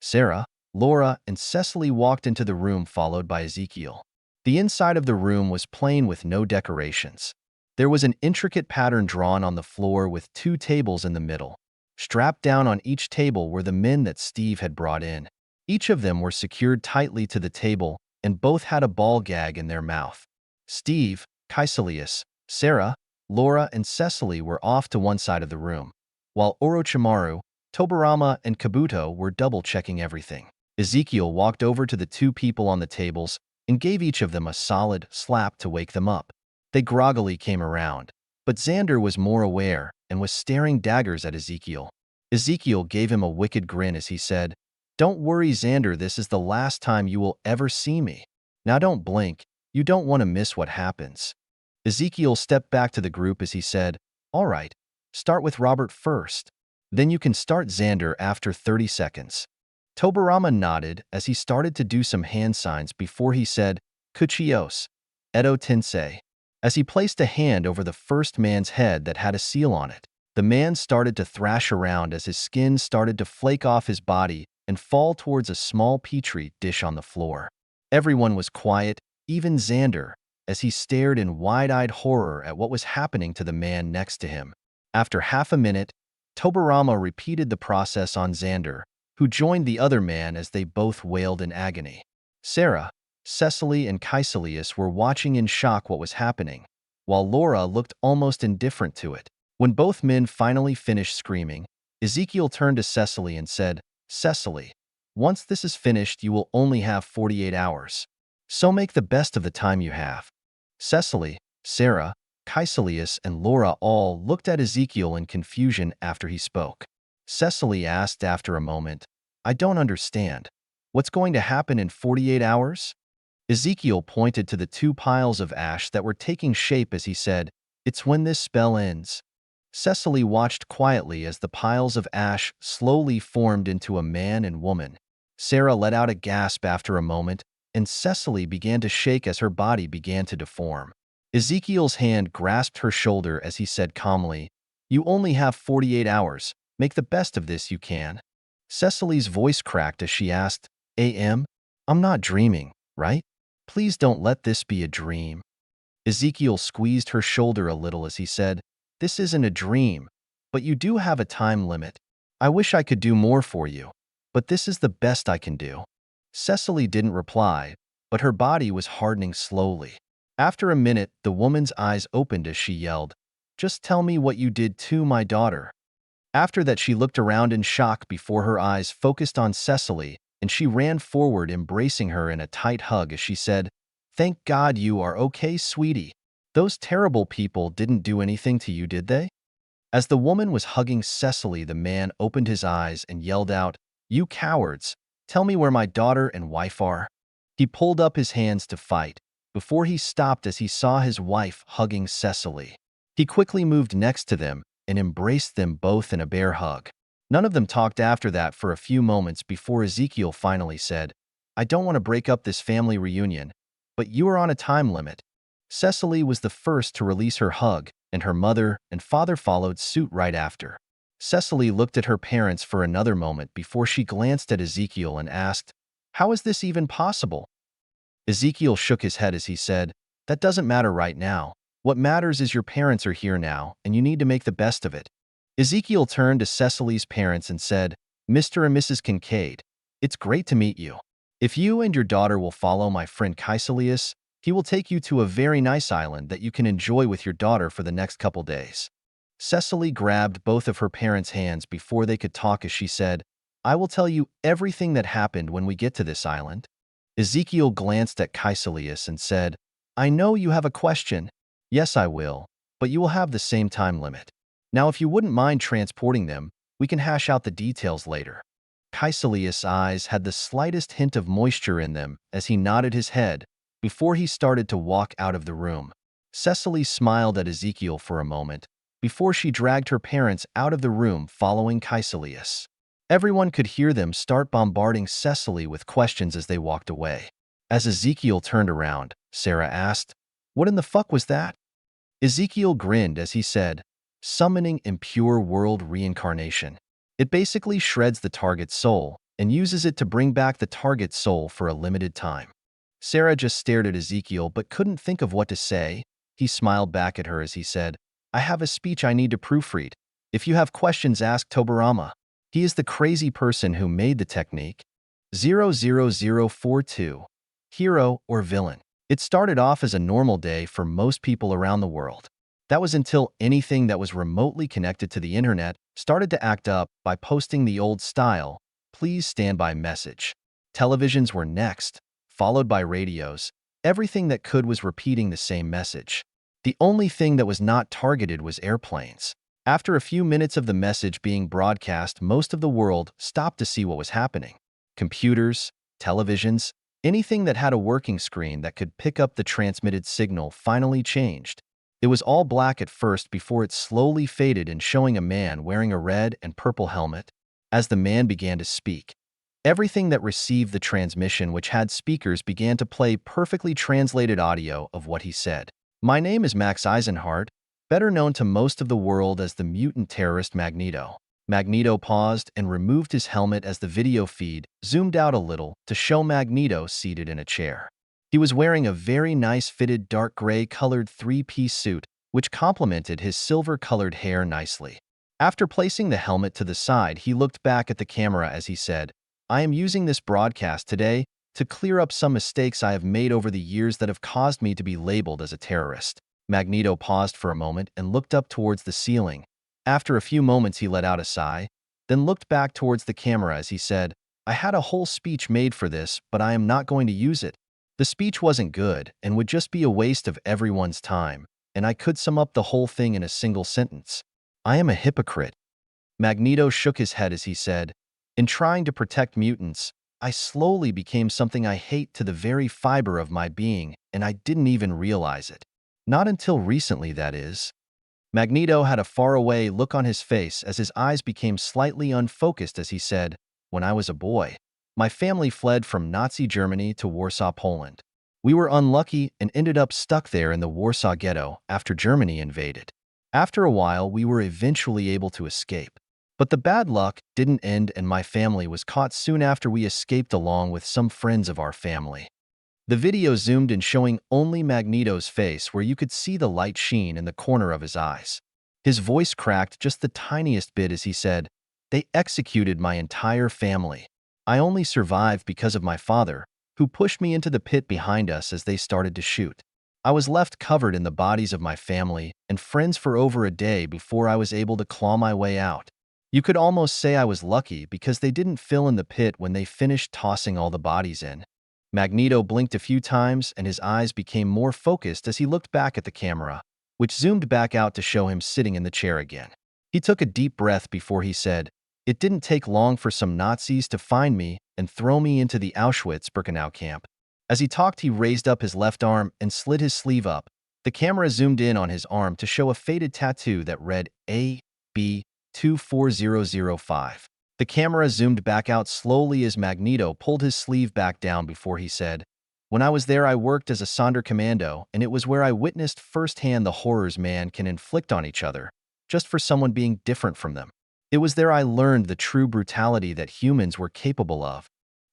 Sarah, Laura, and Cecily walked into the room followed by Ezekiel. The inside of the room was plain with no decorations. There was an intricate pattern drawn on the floor with 2 tables in the middle. Strapped down on each table were the men that Steve had brought in. Each of them were secured tightly to the table, and both had a ball gag in their mouth. Steve, Kaiselius, Sarah, Laura, and Cecily were off to one side of the room, while Orochimaru, Tobarama, and Kabuto were double-checking everything. Ezekiel walked over to the 2 people on the tables and gave each of them a solid slap to wake them up. They groggily came around, but Xander was more aware and was staring daggers at Ezekiel. Ezekiel gave him a wicked grin as he said, Don't worry, Xander, this is the last time you will ever see me. Now don't blink, you don't want to miss what happens. Ezekiel stepped back to the group as he said, All right, start with Robert first. Then you can start Xander after 30 seconds. Tobarama nodded as he started to do some hand signs before he said, Kuchios, Edo Tensei. As he placed a hand over the first man's head that had a seal on it, the man started to thrash around as his skin started to flake off his body and fall towards a small petri dish on the floor. Everyone was quiet, even Xander, as he stared in wide-eyed horror at what was happening to the man next to him. After half a minute, Tobarama repeated the process on Xander, who joined the other man as they both wailed in agony. Sarah, Cecily, and Kaiselius were watching in shock what was happening, while Laura looked almost indifferent to it. When both men finally finished screaming, Ezekiel turned to Cecily and said, Cecily, once this is finished you will only have 48 hours. So make the best of the time you have. Cecily, Sarah, Kaiselius, and Laura all looked at Ezekiel in confusion after he spoke. Cecily asked after a moment, I don't understand. What's going to happen in 48 hours? Ezekiel pointed to the 2 piles of ash that were taking shape as he said, It's when this spell ends. Cecily watched quietly as the piles of ash slowly formed into a man and woman. Sarah let out a gasp after a moment, and Cecily began to shake as her body began to deform. Ezekiel's hand grasped her shoulder as he said calmly, You only have 48 hours. Make the best of this you can. Cecily's voice cracked as she asked, AM? I'm not dreaming, right? Please don't let this be a dream. Ezekiel squeezed her shoulder a little as he said, This isn't a dream, but you do have a time limit. I wish I could do more for you, but this is the best I can do. Cecily didn't reply, but her body was hardening slowly. After a minute, the woman's eyes opened as she yelled, Just tell me what you did to my daughter. After that, she looked around in shock before her eyes focused on Cecily, and she ran forward, embracing her in a tight hug as she said, Thank God you are okay, sweetie. Those terrible people didn't do anything to you, did they? As the woman was hugging Cecily, the man opened his eyes and yelled out, You cowards, tell me where my daughter and wife are. He pulled up his hands to fight, before he stopped as he saw his wife hugging Cecily. He quickly moved next to them and embraced them both in a bear hug. None of them talked after that for a few moments before Ezekiel finally said, I don't want to break up this family reunion, but you are on a time limit. Cecily was the first to release her hug, and her mother and father followed suit right after. Cecily looked at her parents for another moment before she glanced at Ezekiel and asked, How is this even possible? Ezekiel shook his head as he said, That doesn't matter right now. What matters is your parents are here now, and you need to make the best of it. Ezekiel turned to Cecily's parents and said, Mr. and Mrs. Kincaid, it's great to meet you. If you and your daughter will follow my friend Caecilius, he will take you to a very nice island that you can enjoy with your daughter for the next couple days. Cecily grabbed both of her parents' hands before they could talk as she said, I will tell you everything that happened when we get to this island. Ezekiel glanced at Caecilius and said, I know you have a question. Yes, I will, but you will have the same time limit. Now, if you wouldn't mind transporting them, we can hash out the details later. Caecilius' eyes had the slightest hint of moisture in them as he nodded his head before he started to walk out of the room. Cecily smiled at Ezekiel for a moment before she dragged her parents out of the room following Caecilius. Everyone could hear them start bombarding Cecily with questions as they walked away. As Ezekiel turned around, Sarah asked, What in the fuck was that? Ezekiel grinned as he said, Summoning impure world reincarnation. It basically shreds the target's soul and uses it to bring back the target's soul for a limited time. Sarah just stared at Ezekiel but couldn't think of what to say. He smiled back at her as he said, I have a speech I need to proofread. If you have questions, ask Tobarama. He is the crazy person who made the technique. 00042. Hero or villain. It started off as a normal day for most people around the world. That was until anything that was remotely connected to the internet started to act up by posting the old style, please stand by message. Televisions were next, followed by radios. Everything that could was repeating the same message. The only thing that was not targeted was airplanes. After a few minutes of the message being broadcast, most of the world stopped to see what was happening. Computers, televisions, anything that had a working screen that could pick up the transmitted signal finally changed. It was all black at first before it slowly faded in showing a man wearing a red and purple helmet. As the man began to speak, everything that received the transmission which had speakers began to play perfectly translated audio of what he said. My name is Max Eisenhardt, better known to most of the world as the mutant terrorist Magneto. Magneto paused and removed his helmet as the video feed zoomed out a little to show Magneto seated in a chair. He was wearing a very nice fitted dark gray colored three-piece suit, which complemented his silver-colored hair nicely. After placing the helmet to the side, he looked back at the camera as he said, I am using this broadcast today to clear up some mistakes I have made over the years that have caused me to be labeled as a terrorist. Magneto paused for a moment and looked up towards the ceiling. After a few moments, he let out a sigh, then looked back towards the camera as he said, I had a whole speech made for this, but I am not going to use it. The speech wasn't good and would just be a waste of everyone's time, and I could sum up the whole thing in a single sentence. I am a hypocrite. Magneto shook his head as he said, in trying to protect mutants, I slowly became something I hate to the very fiber of my being, and I didn't even realize it. Not until recently, that is. Magneto had a faraway look on his face as his eyes became slightly unfocused as he said, When I was a boy, my family fled from Nazi Germany to Warsaw, Poland. We were unlucky and ended up stuck there in the Warsaw Ghetto after Germany invaded. After a while, we were eventually able to escape. But the bad luck didn't end and my family was caught soon after we escaped along with some friends of our family. The video zoomed in showing only Magneto's face where you could see the light sheen in the corner of his eyes. His voice cracked just the tiniest bit as he said, They executed my entire family. I only survived because of my father, who pushed me into the pit behind us as they started to shoot. I was left covered in the bodies of my family and friends for over a day before I was able to claw my way out. You could almost say I was lucky because they didn't fill in the pit when they finished tossing all the bodies in. Magneto blinked a few times and his eyes became more focused as he looked back at the camera, which zoomed back out to show him sitting in the chair again. He took a deep breath before he said, It didn't take long for some Nazis to find me and throw me into the Auschwitz-Birkenau camp. As he talked, he raised up his left arm and slid his sleeve up. The camera zoomed in on his arm to show a faded tattoo that read AB 24005. The camera zoomed back out slowly as Magneto pulled his sleeve back down before he said, When I was there, I worked as a Sonderkommando, and it was where I witnessed firsthand the horrors man can inflict on each other, just for someone being different from them. It was there I learned the true brutality that humans were capable of.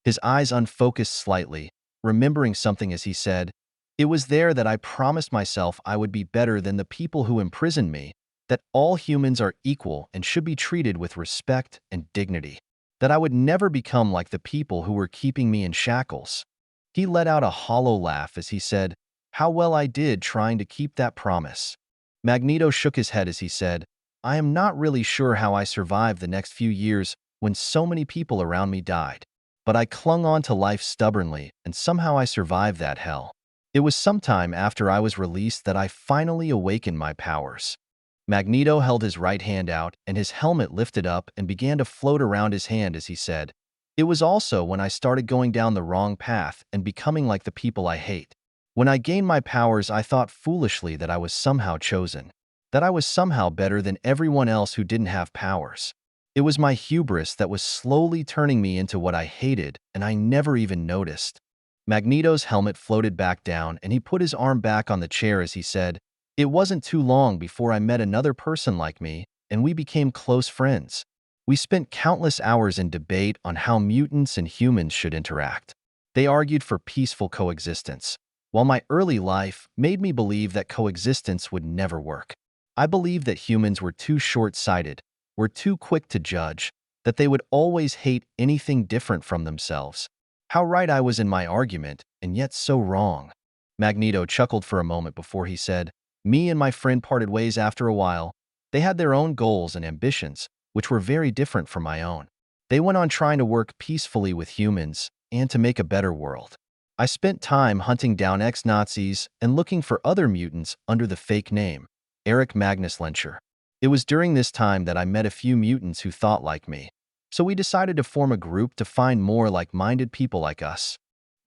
His eyes unfocused slightly, remembering something as he said, It was there that I promised myself I would be better than the people who imprisoned me, that all humans are equal and should be treated with respect and dignity. that I would never become like the people who were keeping me in shackles. He let out a hollow laugh as he said, "How well I did trying to keep that promise." Magneto shook his head as he said, "I am not really sure how I survived the next few years when so many people around me died. But I clung on to life stubbornly, and somehow I survived that hell. It was sometime after I was released that I finally awakened my powers." Magneto held his right hand out, and his helmet lifted up and began to float around his hand as he said, "It was also when I started going down the wrong path and becoming like the people I hate. When I gained my powers, I thought foolishly that I was somehow chosen, that I was somehow better than everyone else who didn't have powers. It was my hubris that was slowly turning me into what I hated, and I never even noticed." Magneto's helmet floated back down, and he put his arm back on the chair as he said, "It wasn't too long before I met another person like me, and we became close friends. We spent countless hours in debate on how mutants and humans should interact. They argued for peaceful coexistence, while my early life made me believe that coexistence would never work. I believed that humans were too short-sighted, were too quick to judge, that they would always hate anything different from themselves. How right I was in my argument, and yet so wrong." Magneto chuckled for a moment before he said, "Me and my friend parted ways after a while. They had their own goals and ambitions, which were very different from my own. They went on trying to work peacefully with humans and to make a better world. I spent time hunting down ex-Nazis and looking for other mutants under the fake name, Eric Magnus Lencher. It was during this time that I met a few mutants who thought like me. So we decided to form a group to find more like-minded people like us."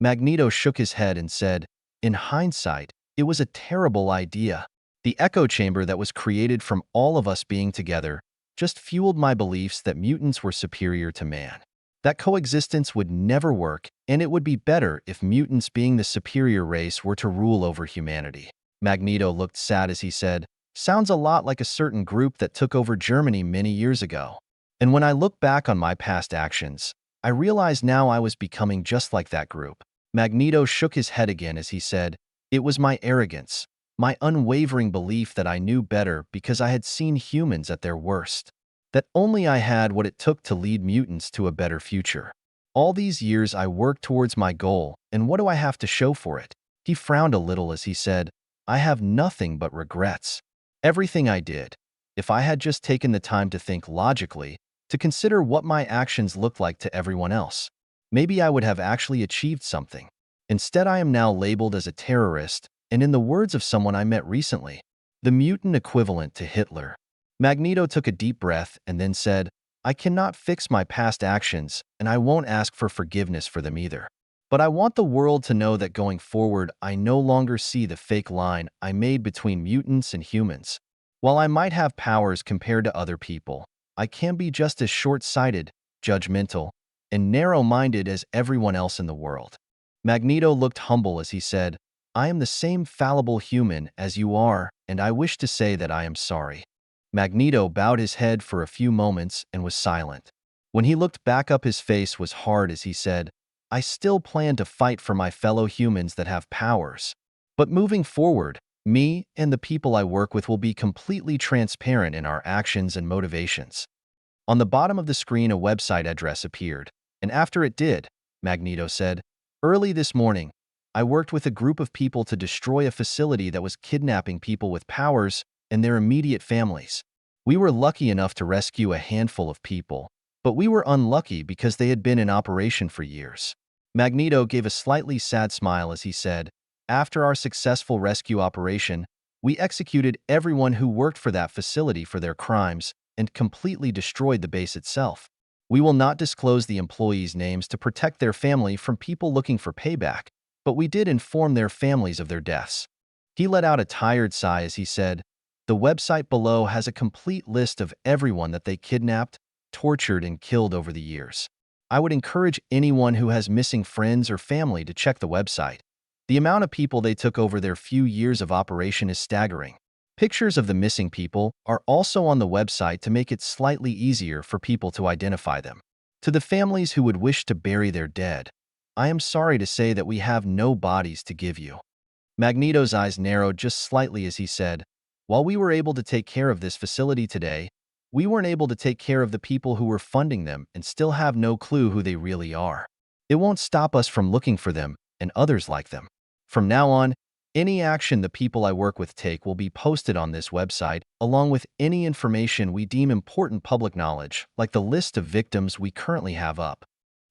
Magneto shook his head and said, "In hindsight, it was a terrible idea. The echo chamber that was created from all of us being together just fueled my beliefs that mutants were superior to man. That coexistence would never work, and it would be better if mutants being the superior race were to rule over humanity." Magneto looked sad as he said, "Sounds a lot like a certain group that took over Germany many years ago. And when I look back on my past actions, I realize now I was becoming just like that group." Magneto shook his head again as he said, "It was my arrogance, my unwavering belief that I knew better because I had seen humans at their worst, that only I had what it took to lead mutants to a better future. All these years I worked towards my goal, and what do I have to show for it?" He frowned a little as he said, "I have nothing but regrets. Everything I did. If I had just taken the time to think logically, to consider what my actions looked like to everyone else, maybe I would have actually achieved something. Instead, I am now labeled as a terrorist, and in the words of someone I met recently, the mutant equivalent to Hitler." Magneto took a deep breath and then said, "I cannot fix my past actions, and I won't ask for forgiveness for them either. But I want the world to know that going forward, I no longer see the fake line I made between mutants and humans. While I might have powers compared to other people, I can be just as short-sighted, judgmental, and narrow-minded as everyone else in the world." Magneto looked humble as he said, "I am the same fallible human as you are, and I wish to say that I am sorry." Magneto bowed his head for a few moments and was silent. When he looked back up, his face was hard as he said, "I still plan to fight for my fellow humans that have powers. But moving forward, me and the people I work with will be completely transparent in our actions and motivations." On the bottom of the screen, a website address appeared, and after it did, Magneto said, "Early this morning, I worked with a group of people to destroy a facility that was kidnapping people with powers and their immediate families. We were lucky enough to rescue a handful of people, but we were unlucky because they had been in operation for years." Magneto gave a slightly sad smile as he said, "After our successful rescue operation, we executed everyone who worked for that facility for their crimes and completely destroyed the base itself. We will not disclose the employees' names to protect their family from people looking for payback, but we did inform their families of their deaths." He let out a tired sigh as he said, "The website below has a complete list of everyone that they kidnapped, tortured, and killed over the years. I would encourage anyone who has missing friends or family to check the website. The amount of people they took over their few years of operation is staggering. Pictures of the missing people are also on the website to make it slightly easier for people to identify them. To the families who would wish to bury their dead, I am sorry to say that we have no bodies to give you." Magneto's eyes narrowed just slightly as he said, "While we were able to take care of this facility today, we weren't able to take care of the people who were funding them and still have no clue who they really are. It won't stop us from looking for them and others like them. From now on, any action the people I work with take will be posted on this website, along with any information we deem important public knowledge, like the list of victims we currently have up.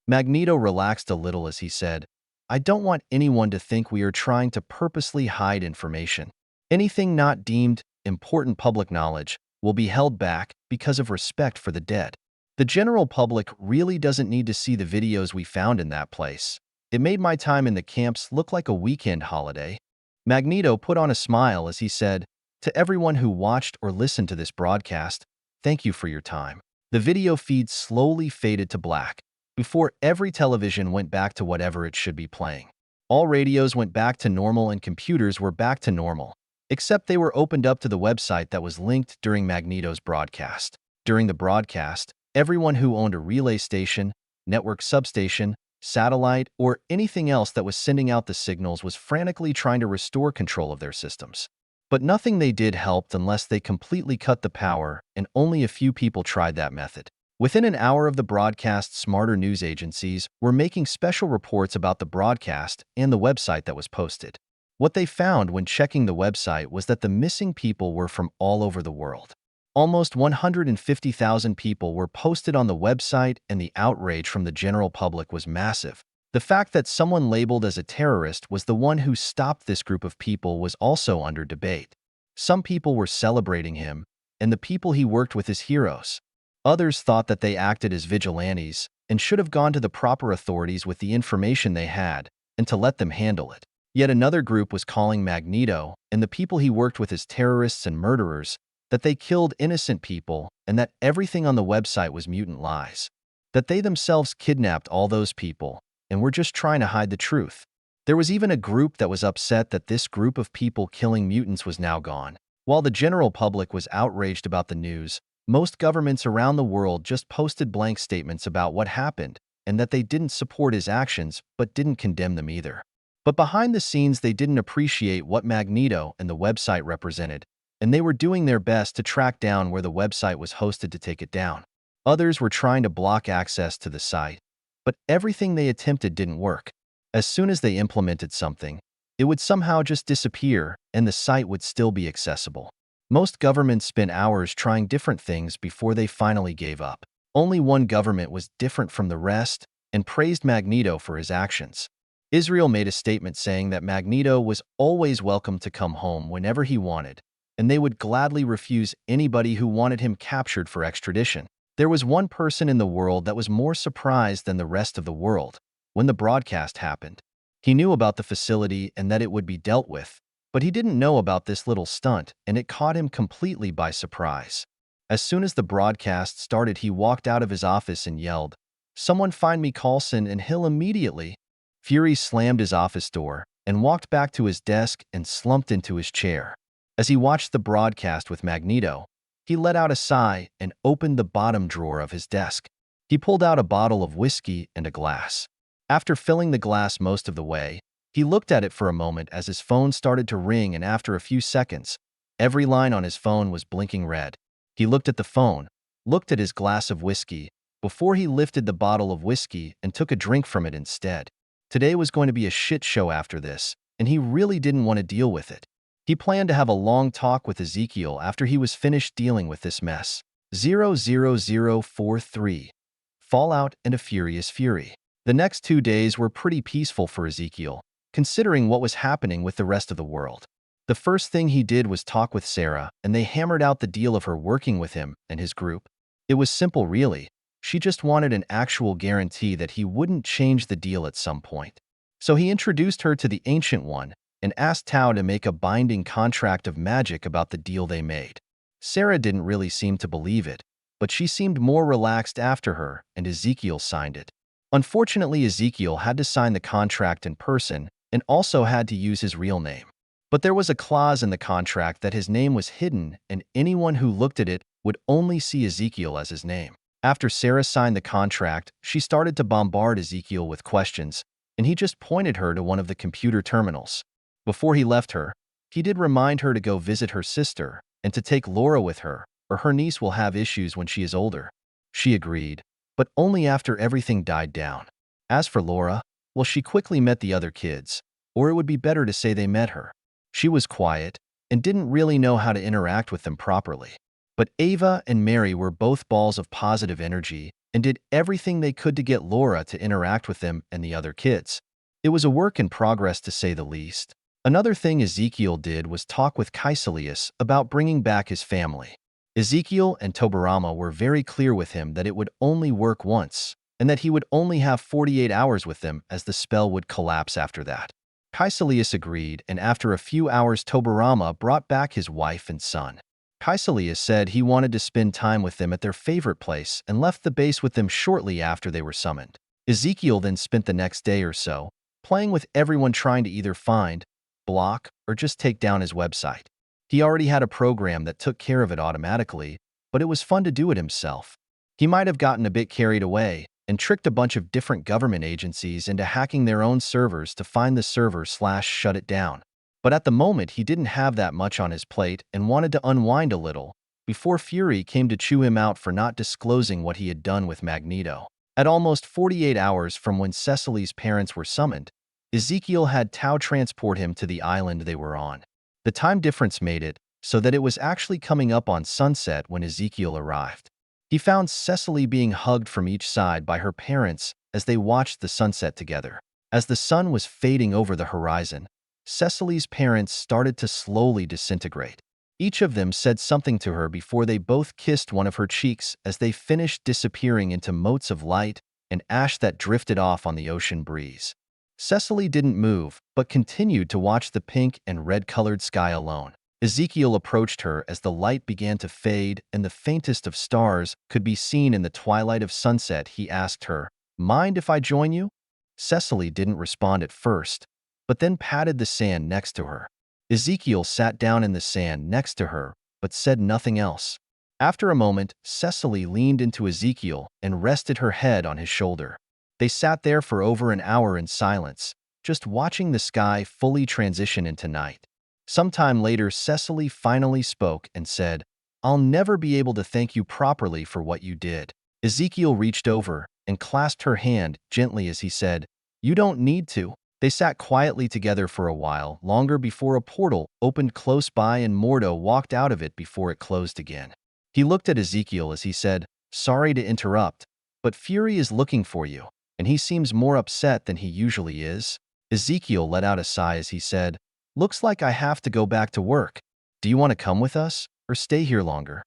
Magneto relaxed a little as he said, I don't want anyone to think we are trying to purposely hide information. Anything not deemed important public knowledge will be held back because of respect for the dead. The general public really doesn't need to see the videos we found in that place. It made my time in the camps look like a weekend holiday. Magneto put on a smile as he said, to everyone who watched or listened to this broadcast, thank you for your time. The video feed slowly faded to black before every television went back to whatever it should be playing. All radios went back to normal and computers were back to normal, except they were opened up to the website that was linked during Magneto's broadcast. During the broadcast, everyone who owned a relay station, network substation, satellite, or anything else that was sending out the signals was frantically trying to restore control of their systems. But nothing they did helped unless they completely cut the power, and only a few people tried that method. Within an hour of the broadcast, smarter news agencies were making special reports about the broadcast and the website that was posted. What they found when checking the website was that the missing people were from all over the world. Almost 150,000 people were posted on the website, and the outrage from the general public was massive. The fact that someone labeled as a terrorist was the one who stopped this group of people was also under debate. Some people were celebrating him, and the people he worked with as heroes. Others thought that they acted as vigilantes and should have gone to the proper authorities with the information they had and to let them handle it. Yet another group was calling Magneto and the people he worked with as terrorists and murderers, that they killed innocent people, and that everything on the website was mutant lies. That they themselves kidnapped all those people, and were just trying to hide the truth. There was even a group that was upset that this group of people killing mutants was now gone. While the general public was outraged about the news, most governments around the world just posted blank statements about what happened, and that they didn't support his actions, but didn't condemn them either. But behind the scenes, they didn't appreciate what Magneto and the website represented, and they were doing their best to track down where the website was hosted to take it down. Others were trying to block access to the site, but everything they attempted didn't work. As soon as they implemented something, it would somehow just disappear, and the site would still be accessible. Most governments spent hours trying different things before they finally gave up. Only one government was different from the rest and praised Magneto for his actions. Israel made a statement saying that Magneto was always welcome to come home whenever he wanted, and they would gladly refuse anybody who wanted him captured for extradition. There was one person in the world that was more surprised than the rest of the world when the broadcast happened. He knew about the facility and that it would be dealt with, but he didn't know about this little stunt, and it caught him completely by surprise. As soon as the broadcast started, he walked out of his office and yelled, "Someone find me Coulson and Hill immediately!" Fury slammed his office door and walked back to his desk and slumped into his chair. As he watched the broadcast with Magneto, he let out a sigh and opened the bottom drawer of his desk. He pulled out a bottle of whiskey and a glass. After filling the glass most of the way, he looked at it for a moment as his phone started to ring, and after a few seconds, every line on his phone was blinking red. He looked at the phone, looked at his glass of whiskey, before he lifted the bottle of whiskey and took a drink from it instead. Today was going to be a shit show after this, and he really didn't want to deal with it. He planned to have a long talk with Ezekiel after he was finished dealing with this mess. 00043. Fallout and a Furious Fury. The next 2 days were pretty peaceful for Ezekiel, considering what was happening with the rest of the world. The first thing he did was talk with Sarah, and they hammered out the deal of her working with him and his group. It was simple, really. She just wanted an actual guarantee that he wouldn't change the deal at some point. So he introduced her to the Ancient One and asked Tao to make a binding contract of magic about the deal they made. Sarah didn't really seem to believe it, but she seemed more relaxed after her, and Ezekiel signed it. Unfortunately, Ezekiel had to sign the contract in person and also had to use his real name. But there was a clause in the contract that his name was hidden, and anyone who looked at it would only see Ezekiel as his name. After Sarah signed the contract, she started to bombard Ezekiel with questions, and he just pointed her to one of the computer terminals. Before he left her, he did remind her to go visit her sister and to take Laura with her, or her niece will have issues when she is older. She agreed, but only after everything died down. As for Laura, well, she quickly met the other kids, or it would be better to say they met her. She was quiet and didn't really know how to interact with them properly. But Ava and Mary were both balls of positive energy and did everything they could to get Laura to interact with them and the other kids. It was a work in progress, to say the least. Another thing Ezekiel did was talk with Kaiselius about bringing back his family. Ezekiel and Tobarama were very clear with him that it would only work once, and that he would only have 48 hours with them, as the spell would collapse after that. Kaiselius agreed, and after a few hours Tobarama brought back his wife and son. Kaiselius said he wanted to spend time with them at their favorite place and left the base with them shortly after they were summoned. Ezekiel then spent the next day or so playing with everyone, trying to either find, block, or just take down his website. He already had a program that took care of it automatically, but it was fun to do it himself. He might have gotten a bit carried away and tricked a bunch of different government agencies into hacking their own servers to find the server/shut it down. But at the moment he didn't have that much on his plate and wanted to unwind a little before Fury came to chew him out for not disclosing what he had done with Magneto. At almost 48 hours from when Cecily's parents were summoned, Ezekiel had Tao transport him to the island they were on. The time difference made it so that it was actually coming up on sunset when Ezekiel arrived. He found Cecily being hugged from each side by her parents as they watched the sunset together. As the sun was fading over the horizon, Cecily's parents started to slowly disintegrate. Each of them said something to her before they both kissed one of her cheeks as they finished disappearing into motes of light and ash that drifted off on the ocean breeze. Cecily didn't move, but continued to watch the pink and red-colored sky alone. Ezekiel approached her as the light began to fade and the faintest of stars could be seen in the twilight of sunset. He asked her, "Mind if I join you?" Cecily didn't respond at first, but then patted the sand next to her. Ezekiel sat down in the sand next to her, but said nothing else. After a moment, Cecily leaned into Ezekiel and rested her head on his shoulder. They sat there for over an hour in silence, just watching the sky fully transition into night. Sometime later, Cecily finally spoke and said, "I'll never be able to thank you properly for what you did." Ezekiel reached over and clasped her hand gently as he said, "You don't need to." They sat quietly together for a while longer before a portal opened close by and Mordo walked out of it before it closed again. He looked at Ezekiel as he said, "Sorry to interrupt, but Fury is looking for you, and he seems more upset than he usually is." Ezekiel let out a sigh as he said, "Looks like I have to go back to work. Do you want to come with us, or stay here longer?"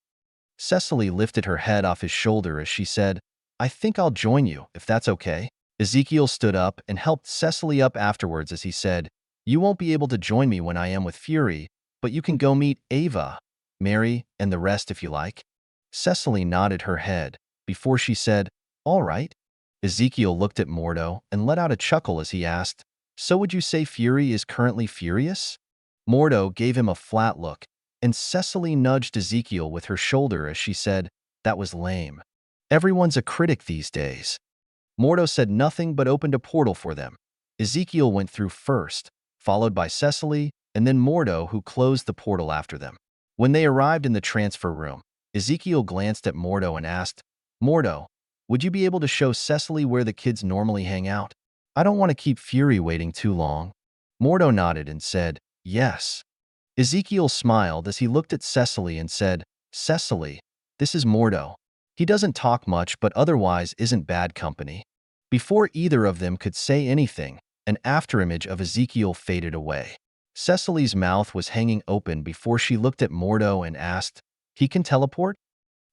Cecily lifted her head off his shoulder as she said, "I think I'll join you, if that's okay." Ezekiel stood up and helped Cecily up afterwards as he said, "You won't be able to join me when I am with Fury, but you can go meet Ava, Mary, and the rest if you like." Cecily nodded her head before she said, "All right." Ezekiel looked at Mordo and let out a chuckle as he asked, "So would you say Fury is currently furious?" Mordo gave him a flat look, and Cecily nudged Ezekiel with her shoulder as she said, "That was lame. Everyone's a critic these days." Mordo said nothing but opened a portal for them. Ezekiel went through first, followed by Cecily, and then Mordo, who closed the portal after them. When they arrived in the transfer room, Ezekiel glanced at Mordo and asked, "Mordo, would you be able to show Cecily where the kids normally hang out? I don't want to keep Fury waiting too long." Mordo nodded and said, "Yes." Ezekiel smiled as he looked at Cecily and said, "Cecily, this is Mordo. He doesn't talk much but otherwise isn't bad company." Before either of them could say anything, an afterimage of Ezekiel faded away. Cecily's mouth was hanging open before she looked at Mordo and asked, "He can teleport?"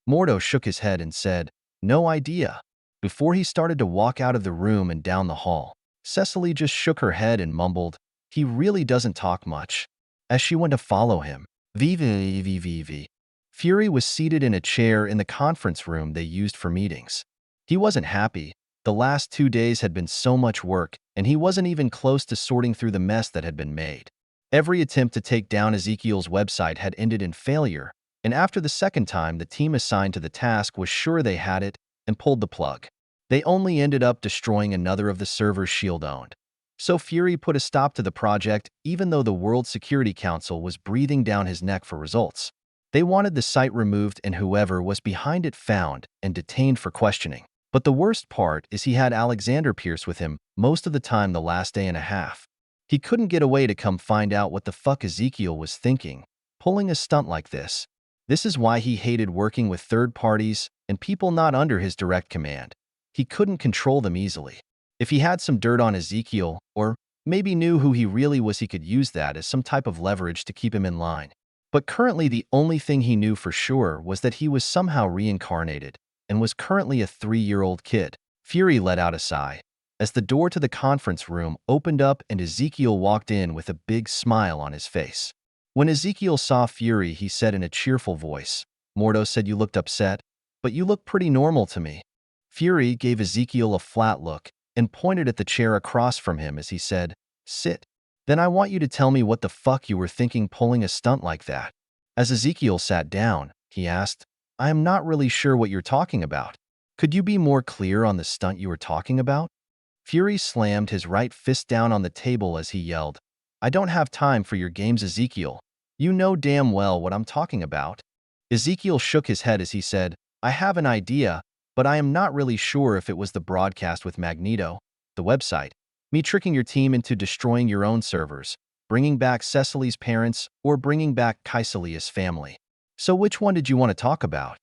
Mordo shook his head and said, "No idea." Before he started to walk out of the room and down the hall, Cecily just shook her head and mumbled, "He really doesn't talk much," as she went to follow him. VVVVV. Fury was seated in a chair in the conference room they used for meetings. He wasn't happy. The last 2 days had been so much work, and he wasn't even close to sorting through the mess that had been made. Every attempt to take down Ezekiel's website had ended in failure, and after the second time, the team assigned to the task was sure they had it and pulled the plug. They only ended up destroying another of the servers S.H.I.E.L.D. owned. So Fury put a stop to the project even though the World Security Council was breathing down his neck for results. They wanted the site removed and whoever was behind it found and detained for questioning. But the worst part is he had Alexander Pierce with him most of the time the last day and a half. He couldn't get away to come find out what the fuck Ezekiel was thinking, pulling a stunt like this. This is why he hated working with third parties and people not under his direct command. He couldn't control them easily. If he had some dirt on Ezekiel, or maybe knew who he really was, he could use that as some type of leverage to keep him in line. But currently the only thing he knew for sure was that he was somehow reincarnated and was currently a 3-year-old kid. Fury let out a sigh as the door to the conference room opened up and Ezekiel walked in with a big smile on his face. When Ezekiel saw Fury, he said in a cheerful voice, "Mordo said you looked upset, but you look pretty normal to me." Fury gave Ezekiel a flat look and pointed at the chair across from him as he said, "Sit. Then I want you to tell me what the fuck you were thinking pulling a stunt like that." As Ezekiel sat down, he asked, "I am not really sure what you're talking about. Could you be more clear on the stunt you were talking about?" Fury slammed his right fist down on the table as he yelled, "I don't have time for your games, Ezekiel. You know damn well what I'm talking about." Ezekiel shook his head as he said, "I have an idea, but I am not really sure if it was the broadcast with Magneto, the website, me tricking your team into destroying your own servers, bringing back Cecily's parents, or bringing back Kaisalia's family. So which one did you want to talk about?"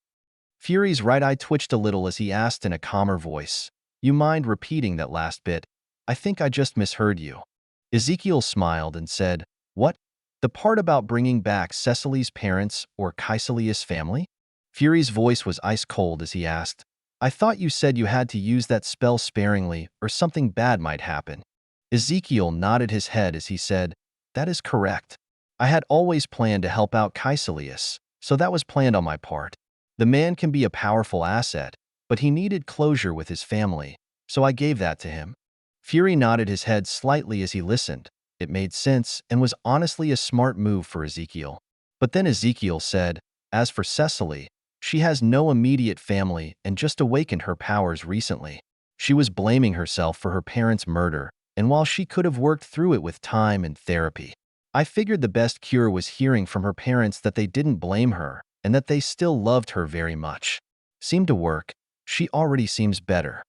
Fury's right eye twitched a little as he asked in a calmer voice, "You mind repeating that last bit? I think I just misheard you." Ezekiel smiled and said, "What? The part about bringing back Cecily's parents or Kaisalia's family?" Fury's voice was ice cold as he asked, "I thought you said you had to use that spell sparingly or something bad might happen." Ezekiel nodded his head as he said, "That is correct. I had always planned to help out Kaisalius, so that was planned on my part. The man can be a powerful asset, but he needed closure with his family, so I gave that to him." Fury nodded his head slightly as he listened. It made sense and was honestly a smart move for Ezekiel. But then Ezekiel said, "As for Cecily, she has no immediate family and just awakened her powers recently. She was blaming herself for her parents' murder, and while she could have worked through it with time and therapy, I figured the best cure was hearing from her parents that they didn't blame her and that they still loved her very much. Seemed to work. She already seems better.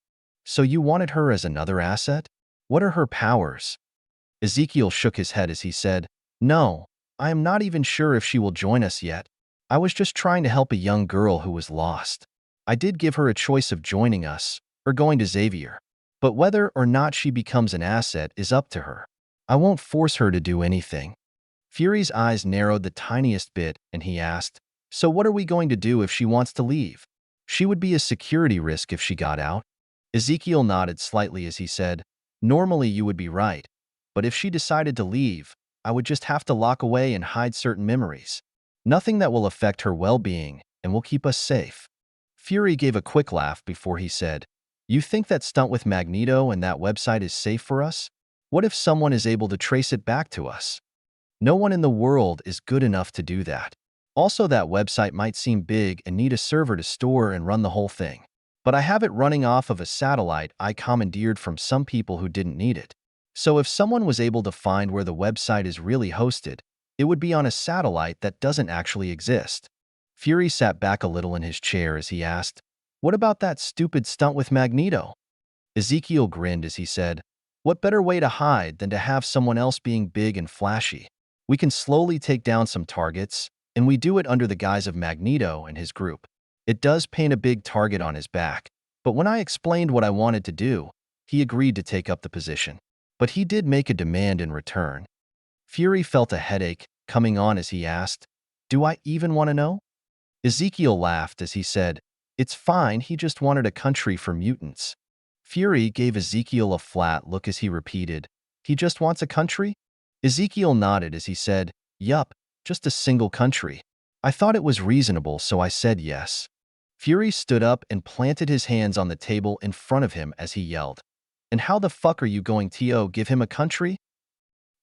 So you wanted her as another asset? What are her powers?" Ezekiel shook his head as he said, "No, I am not even sure if she will join us yet. I was just trying to help a young girl who was lost. I did give her a choice of joining us or going to Xavier. But whether or not she becomes an asset is up to her. I won't force her to do anything." Fury's eyes narrowed the tiniest bit and he asked, "So what are we going to do if she wants to leave? She would be a security risk if she got out." Ezekiel nodded slightly as he said, "Normally you would be right, but if she decided to leave, I would just have to lock away and hide certain memories. Nothing that will affect her well-being and will keep us safe." Fury gave a quick laugh before he said, "You think that stunt with Magneto and that website is safe for us? What if someone is able to trace it back to us? No one in the world is good enough to do that. Also, that website might seem big and need a server to store and run the whole thing. But I have it running off of a satellite I commandeered from some people who didn't need it. So if someone was able to find where the website is really hosted, it would be on a satellite that doesn't actually exist." Fury sat back a little in his chair as he asked, "What about that stupid stunt with Magneto?" Ezekiel grinned as he said, "What better way to hide than to have someone else being big and flashy? We can slowly take down some targets, and we do it under the guise of Magneto and his group. It does paint a big target on his back, but when I explained what I wanted to do, he agreed to take up the position. But he did make a demand in return." Fury felt a headache coming on as he asked, "Do I even want to know?" Ezekiel laughed as he said, "It's fine, he just wanted a country for mutants." Fury gave Ezekiel a flat look as he repeated, "He just wants a country?" Ezekiel nodded as he said, "Yup, just a single country. I thought it was reasonable, so I said yes." Fury stood up and planted his hands on the table in front of him as he yelled, "And how the fuck are you going to give him a country?"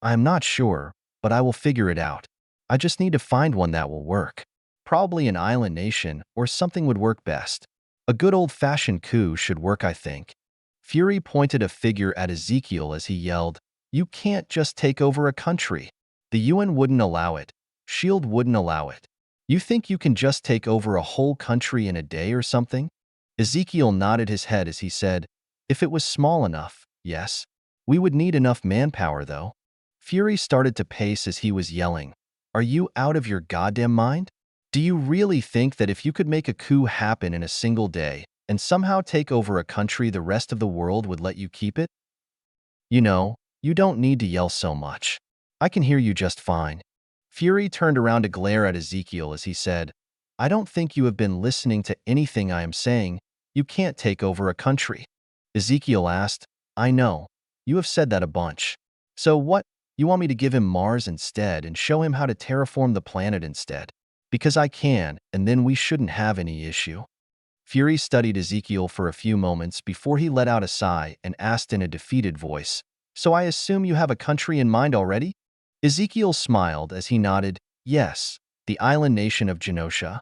"I am not sure, but I will figure it out. I just need to find one that will work. Probably an island nation or something would work best. A good old-fashioned coup should work, I think." Fury pointed a figure at Ezekiel as he yelled, "You can't just take over a country. The UN wouldn't allow it. SHIELD wouldn't allow it. You think you can just take over a whole country in a day or something? Ezekiel nodded his head as he said, if it was small enough, yes. We would need enough manpower, though. Fury started to pace as he was yelling, are you out of your goddamn mind? Do you really think that if you could make a coup happen in a single day and somehow take over a country, the rest of the world would let you keep it? You know, you don't need to yell so much. I can hear you just fine. Fury turned around to glare at Ezekiel as he said, I don't think you have been listening to anything I am saying. You can't take over a country. Ezekiel asked, I know. You have said that a bunch. So what? You want me to give him Mars instead and show him how to terraform the planet instead? Because I can, and then we shouldn't have any issue. Fury studied Ezekiel for a few moments before he let out a sigh and asked in a defeated voice, so I assume you have a country in mind already? Ezekiel smiled as he nodded, yes, the island nation of Genosha.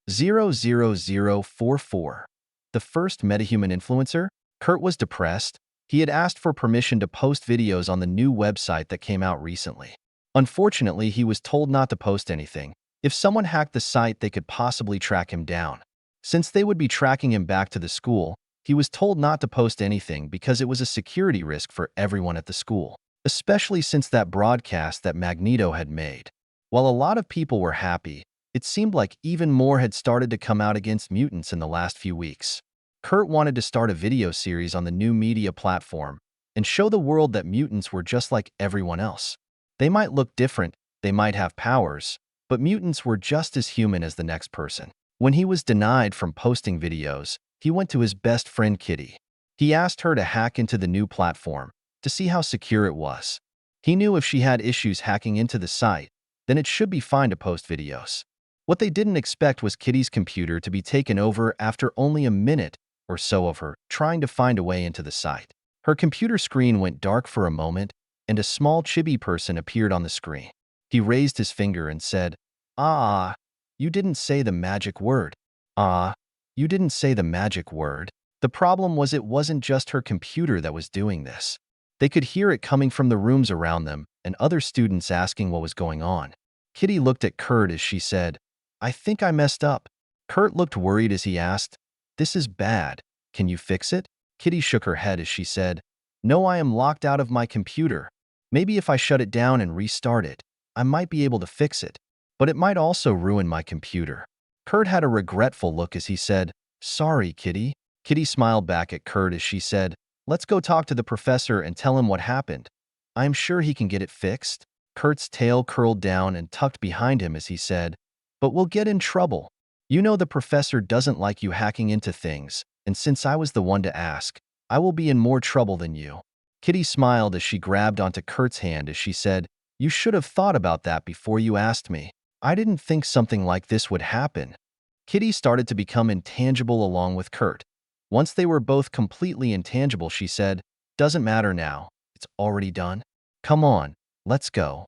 00044. The first metahuman influencer? Kurt was depressed. He had asked for permission to post videos on the new website that came out recently. Unfortunately, he was told not to post anything. If someone hacked the site, they could possibly track him down. Since they would be tracking him back to the school, he was told not to post anything because it was a security risk for everyone at the school, especially since that broadcast that Magneto had made. While a lot of people were happy, it seemed like even more had started to come out against mutants in the last few weeks. Kurt wanted to start a video series on the new media platform and show the world that mutants were just like everyone else. They might look different, they might have powers, but mutants were just as human as the next person. When he was denied from posting videos, he went to his best friend Kitty. He asked her to hack into the new platform to see how secure it was. He knew if she had issues hacking into the site, then it should be fine to post videos. What they didn't expect was Kitty's computer to be taken over after only a minute or so of her trying to find a way into the site. Her computer screen went dark for a moment, and a small chibi person appeared on the screen. He raised his finger and said, "Ah, you didn't say the magic word. Ah, you didn't say the magic word." The problem was it wasn't just her computer that was doing this. They could hear it coming from the rooms around them and other students asking what was going on. Kitty looked at Kurt as she said, "I think I messed up." Kurt looked worried as he asked, "This is bad. Can you fix it?" Kitty shook her head as she said, "No, I am locked out of my computer. Maybe if I shut it down and restart it, I might be able to fix it. But it might also ruin my computer." Kurt had a regretful look as he said, "Sorry, Kitty." Kitty smiled back at Kurt as she said, "Let's go talk to the professor and tell him what happened. I'm sure he can get it fixed." Kurt's tail curled down and tucked behind him as he said, "But we'll get in trouble. You know the professor doesn't like you hacking into things, and since I was the one to ask, I will be in more trouble than you." Kitty smiled as she grabbed onto Kurt's hand as she said, "You should have thought about that before you asked me. I didn't think something like this would happen." Kitty started to become intangible along with Kurt. Once they were both completely intangible, she said, "Doesn't matter now. It's already done. Come on, let's go."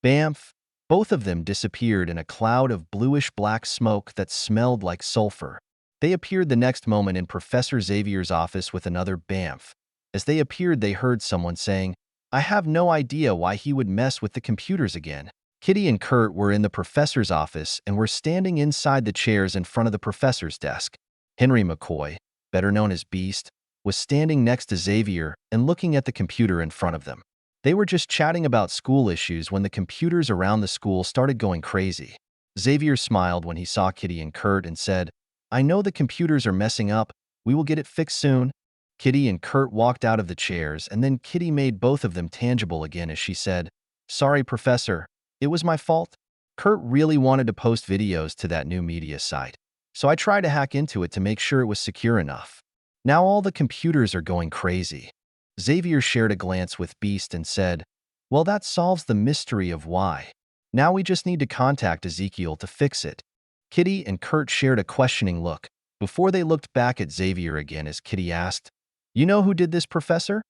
Bamf! Both of them disappeared in a cloud of bluish-black smoke that smelled like sulfur. They appeared the next moment in Professor Xavier's office with another bamf. As they appeared, they heard someone saying, "I have no idea why he would mess with the computers again." Kitty and Kurt were in the professor's office and were standing inside the chairs in front of the professor's desk. Henry McCoy, better known as Beast, was standing next to Xavier and looking at the computer in front of them. They were just chatting about school issues when the computers around the school started going crazy. Xavier smiled when he saw Kitty and Kurt and said, "I know the computers are messing up. We will get it fixed soon." Kitty and Kurt walked out of the chairs, and then Kitty made both of them tangible again as she said, "Sorry, Professor. It was my fault." Kurt really wanted to post videos to that new media site, so I tried to hack into it to make sure it was secure enough. Now all the computers are going crazy. Xavier shared a glance with Beast and said, "Well, that solves the mystery of why. Now we just need to contact Ezekiel to fix it." Kitty and Kurt shared a questioning look before they looked back at Xavier again as Kitty asked, "You know who did this, Professor?"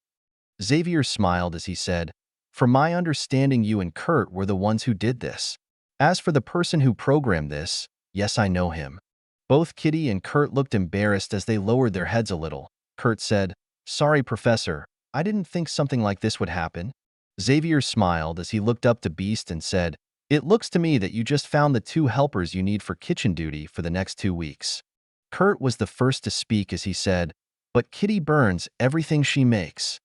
Xavier smiled as he said, "From my understanding, you and Kurt were the ones who did this. As for the person who programmed this, yes, I know him." Both Kitty and Kurt looked embarrassed as they lowered their heads a little. Kurt said, "Sorry, Professor. I didn't think something like this would happen." Xavier smiled as he looked up to Beast and said, It looks to me that you just found the 2 helpers you need for kitchen duty for the next 2 weeks. Kurt was the first to speak as he said, but Kitty burns everything she makes.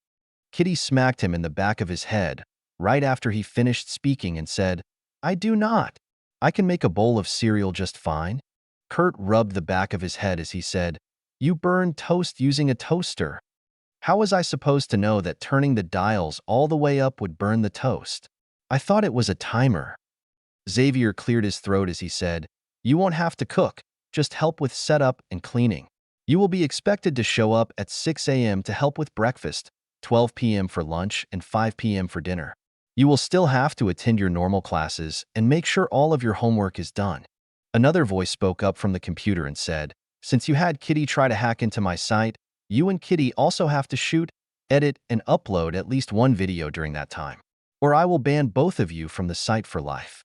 Kitty smacked him in the back of his head right after he finished speaking and said, I do not. I can make a bowl of cereal just fine. Kurt rubbed the back of his head as he said, you burn toast using a toaster. How was I supposed to know that turning the dials all the way up would burn the toast? I thought it was a timer. Xavier cleared his throat as he said, you won't have to cook, just help with setup and cleaning. You will be expected to show up at 6 a.m. to help with breakfast, 12 p.m. for lunch, and 5 p.m. for dinner. You will still have to attend your normal classes and make sure all of your homework is done. Another voice spoke up from the computer and said, since you had Kitty try to hack into my site, you and Kitty also have to shoot, edit, and upload at least one video during that time, or I will ban both of you from the site for life.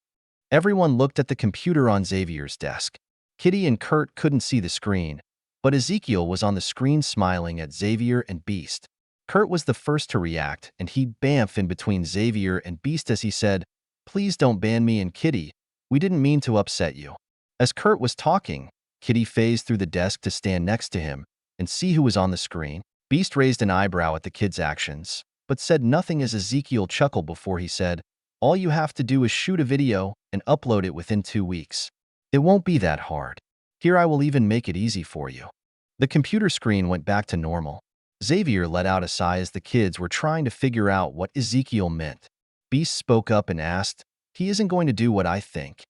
Everyone looked at the computer on Xavier's desk. Kitty and Kurt couldn't see the screen, but Ezekiel was on the screen smiling at Xavier and Beast. Kurt was the first to react, and he bamfed in between Xavier and Beast as he said, please don't ban me and Kitty. We didn't mean to upset you. As Kurt was talking, Kitty phased through the desk to stand next to him and see who was on the screen. Beast raised an eyebrow at the kid's actions, but said nothing as Ezekiel chuckled before he said, all you have to do is shoot a video and upload it within 2 weeks. It won't be that hard. Here I will even make it easy for you. The computer screen went back to normal. Xavier let out a sigh as the kids were trying to figure out what Ezekiel meant. Beast spoke up and asked, he isn't going to do what I think.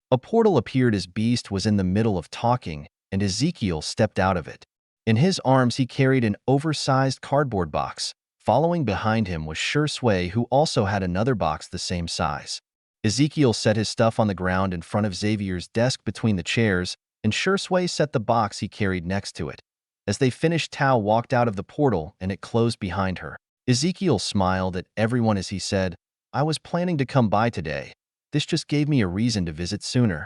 A portal appeared as Beast was in the middle of talking, and Ezekiel stepped out of it. In his arms he carried an oversized cardboard box. Following behind him was Shui, who also had another box the same size. Ezekiel set his stuff on the ground in front of Xavier's desk between the chairs, and Shui set the box he carried next to it. As they finished, Tao walked out of the portal and it closed behind her. Ezekiel smiled at everyone as he said, I was planning to come by today. This just gave me a reason to visit sooner.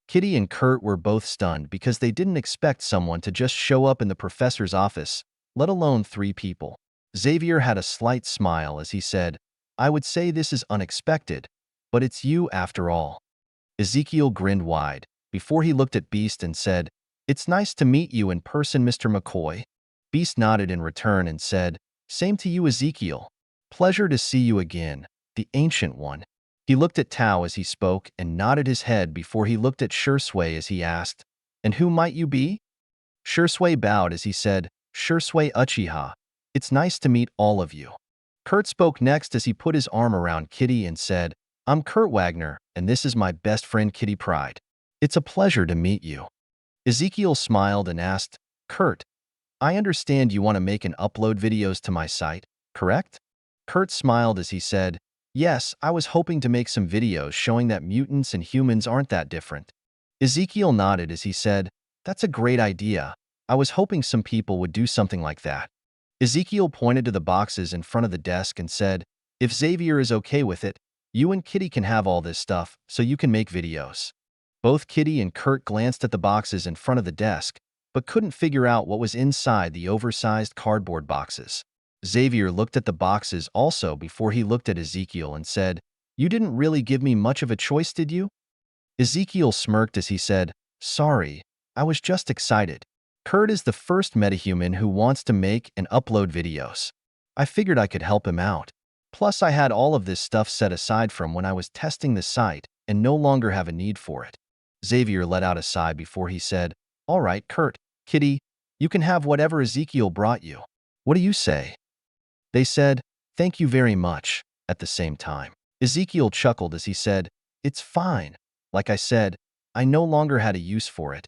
Kitty and Kurt were both stunned because they didn't expect someone to just show up in the professor's office, let alone 3 people. Xavier had a slight smile as he said, I would say this is unexpected, but it's you after all. Ezekiel grinned wide before he looked at Beast and said, it's nice to meet you in person, Mr. McCoy. Beast nodded in return and said, same to you, Ezekiel. Pleasure to see you again, the Ancient One. He looked at Tao as he spoke and nodded his head before he looked at Shui as he asked, and who might you be? Shui bowed as he said, Shui Uchiha. It's nice to meet all of you. Kurt spoke next as he put his arm around Kitty and said, I'm Kurt Wagner, and this is my best friend Kitty Pride. It's a pleasure to meet you. Ezekiel smiled and asked, Kurt, I understand you want to make and upload videos to my site, correct? Kurt smiled as he said, yes, I was hoping to make some videos showing that mutants and humans aren't that different. Ezekiel nodded as he said, that's a great idea. I was hoping some people would do something like that. Ezekiel pointed to the boxes in front of the desk and said, if Xavier is okay with it, you and Kitty can have all this stuff so you can make videos. Both Kitty and Kurt glanced at the boxes in front of the desk, but couldn't figure out what was inside the oversized cardboard boxes. Xavier looked at the boxes also before he looked at Ezekiel and said, you didn't really give me much of a choice, did you? Ezekiel smirked as he said, sorry, I was just excited. Kurt is the first metahuman who wants to make and upload videos. I figured I could help him out. Plus, I had all of this stuff set aside from when I was testing the site and no longer have a need for it. Xavier let out a sigh before he said, all right, Kurt, Kitty, you can have whatever Ezekiel brought you. What do you say? They said, thank you very much, at the same time. Ezekiel chuckled as he said, it's fine. Like I said, I no longer had a use for it.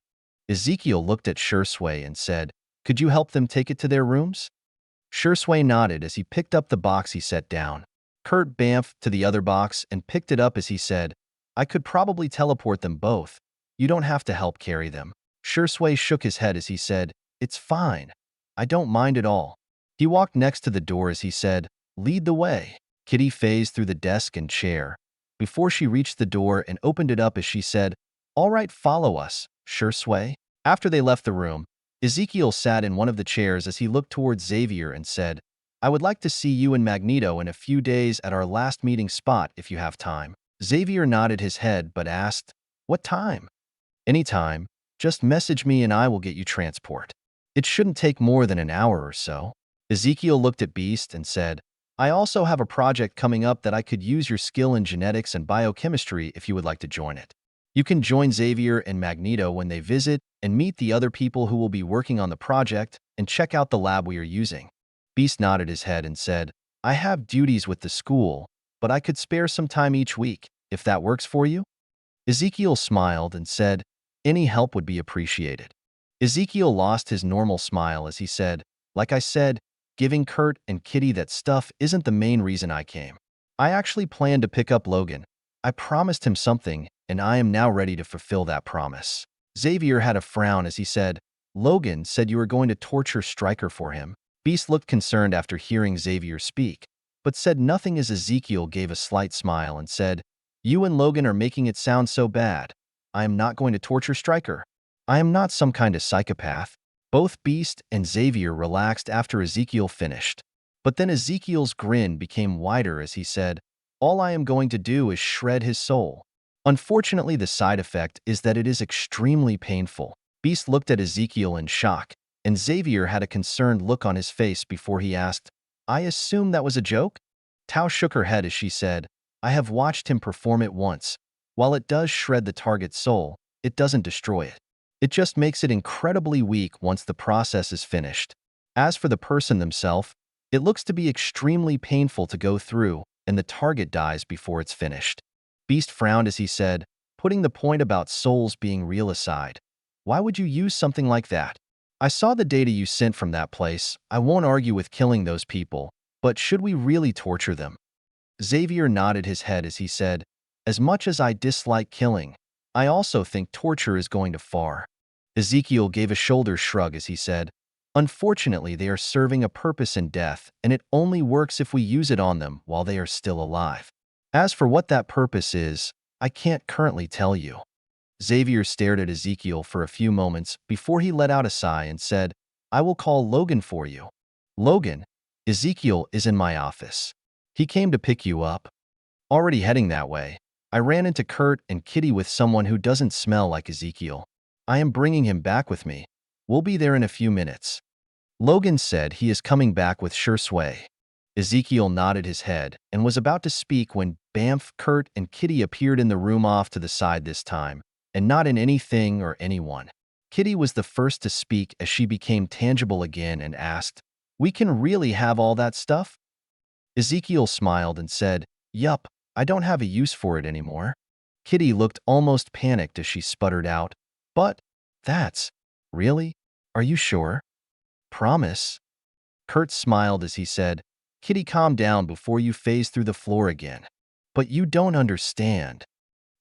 Ezekiel looked at Shui and said, could you help them take it to their rooms? Shui nodded as he picked up the box he set down. Kurt bamfed to the other box and picked it up as he said, I could probably teleport them both. You don't have to help carry them. Shui shook his head as he said, it's fine. I don't mind at all. He walked next to the door as he said, lead the way. Kitty phased through the desk and chair before she reached the door and opened it up as she said, all right, follow us, Shui. After they left the room, Ezekiel sat in one of the chairs as he looked towards Xavier and said, I would like to see you and Magneto in a few days at our last meeting spot if you have time. Xavier nodded his head but asked, "What time?" "Anytime. Just message me and I will get you transport. It shouldn't take more than an hour or so." Ezekiel looked at Beast and said, "I also have a project coming up that I could use your skill in genetics and biochemistry if you would like to join it. You can join Xavier and Magneto when they visit and meet the other people who will be working on the project and check out the lab we are using." Beast nodded his head and said, "I have duties with the school, but I could spare some time each week, if that works for you." Ezekiel smiled and said, "Any help would be appreciated." Ezekiel lost his normal smile as he said, "Like I said, giving Kurt and Kitty that stuff isn't the main reason I came. I actually planned to pick up Logan. I promised him something, and I am now ready to fulfill that promise." Xavier had a frown as he said, "Logan said you were going to torture Stryker for him." Beast looked concerned after hearing Xavier speak, but said nothing as Ezekiel gave a slight smile and said, "You and Logan are making it sound so bad. I am not going to torture Stryker. I am not some kind of psychopath." Both Beast and Xavier relaxed after Ezekiel finished. But then Ezekiel's grin became wider as he said, "All I am going to do is shred his soul. Unfortunately, the side effect is that it is extremely painful." Beast looked at Ezekiel in shock, and Xavier had a concerned look on his face before he asked, "I assume that was a joke?" Tao shook her head as she said, "I have watched him perform it once. While it does shred the target's soul, it doesn't destroy it. It just makes it incredibly weak once the process is finished. As for the person themselves, it looks to be extremely painful to go through, and the target dies before it's finished." Beast frowned as he said, putting the point about souls being real aside, "Why would you use something like that? I saw the data you sent from that place. I won't argue with killing those people, but should we really torture them?" Xavier nodded his head as he said, "As much as I dislike killing, I also think torture is going too far." Ezekiel gave a shoulder shrug as he said, "Unfortunately, they are serving a purpose in death, and it only works if we use it on them while they are still alive. As for what that purpose is, I can't currently tell you." Xavier stared at Ezekiel for a few moments before he let out a sigh and said, "I will call Logan for you." "Logan, Ezekiel is in my office. He came to pick you up." Already heading that way, I ran into Kurt and Kitty with someone who doesn't smell like Ezekiel. I am bringing him back with me. We'll be there in a few minutes. Logan said he is coming back with sure sway. Ezekiel nodded his head and was about to speak when Bamf, Kurt, and Kitty appeared in the room off to the side this time, and not in anything or anyone. Kitty was the first to speak as she became tangible again and asked, "We can really have all that stuff?" Ezekiel smiled and said, "Yup, I don't have a use for it anymore." Kitty looked almost panicked as she sputtered out, "But that's... really? Are you sure? Promise?" Kurt smiled as he said, "Kitty, calm down before you phase through the floor again." "But you don't understand."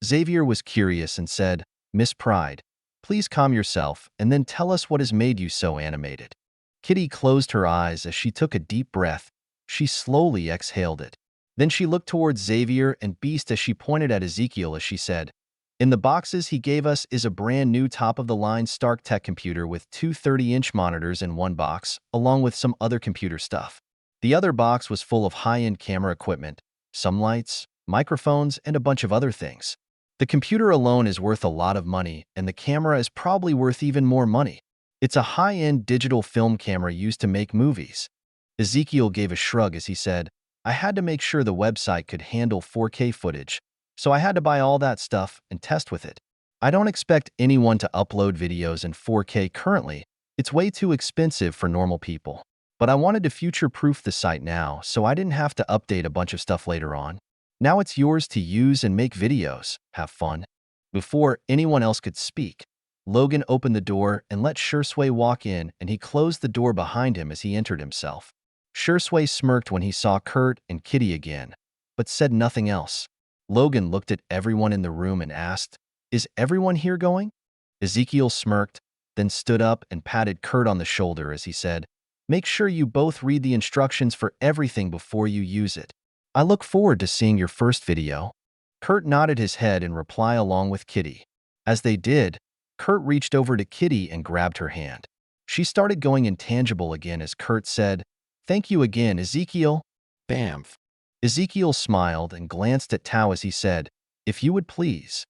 Xavier was curious and said, "Miss Pride, please calm yourself and then tell us what has made you so animated." Kitty closed her eyes as she took a deep breath. She slowly exhaled it. Then she looked towards Xavier and Beast as she pointed at Ezekiel as she said, "In the boxes he gave us is a brand new top-of-the-line Stark Tech computer with two 30-inch monitors in one box, along with some other computer stuff. The other box was full of high-end camera equipment, some lights, microphones, and a bunch of other things. The computer alone is worth a lot of money, and the camera is probably worth even more money. It's a high-end digital film camera used to make movies." Ezekiel gave a shrug as he said, "I had to make sure the website could handle 4K footage, so I had to buy all that stuff and test with it. I don't expect anyone to upload videos in 4K currently. It's way too expensive for normal people. But I wanted to future-proof the site now, so I didn't have to update a bunch of stuff later on. Now it's yours to use and make videos. Have fun." Before anyone else could speak, Logan opened the door and let Shursway walk in, and he closed the door behind him as he entered himself. Shursway smirked when he saw Kurt and Kitty again, but said nothing else. Logan looked at everyone in the room and asked, "Is everyone here going?" Ezekiel smirked, then stood up and patted Kurt on the shoulder as he said, "Make sure you both read the instructions for everything before you use it. I look forward to seeing your first video." Kurt nodded his head in reply along with Kitty. As they did, Kurt reached over to Kitty and grabbed her hand. She started going intangible again as Kurt said, "Thank you again, Ezekiel." "Bamf." Ezekiel smiled and glanced at Tao as he said, If you would please.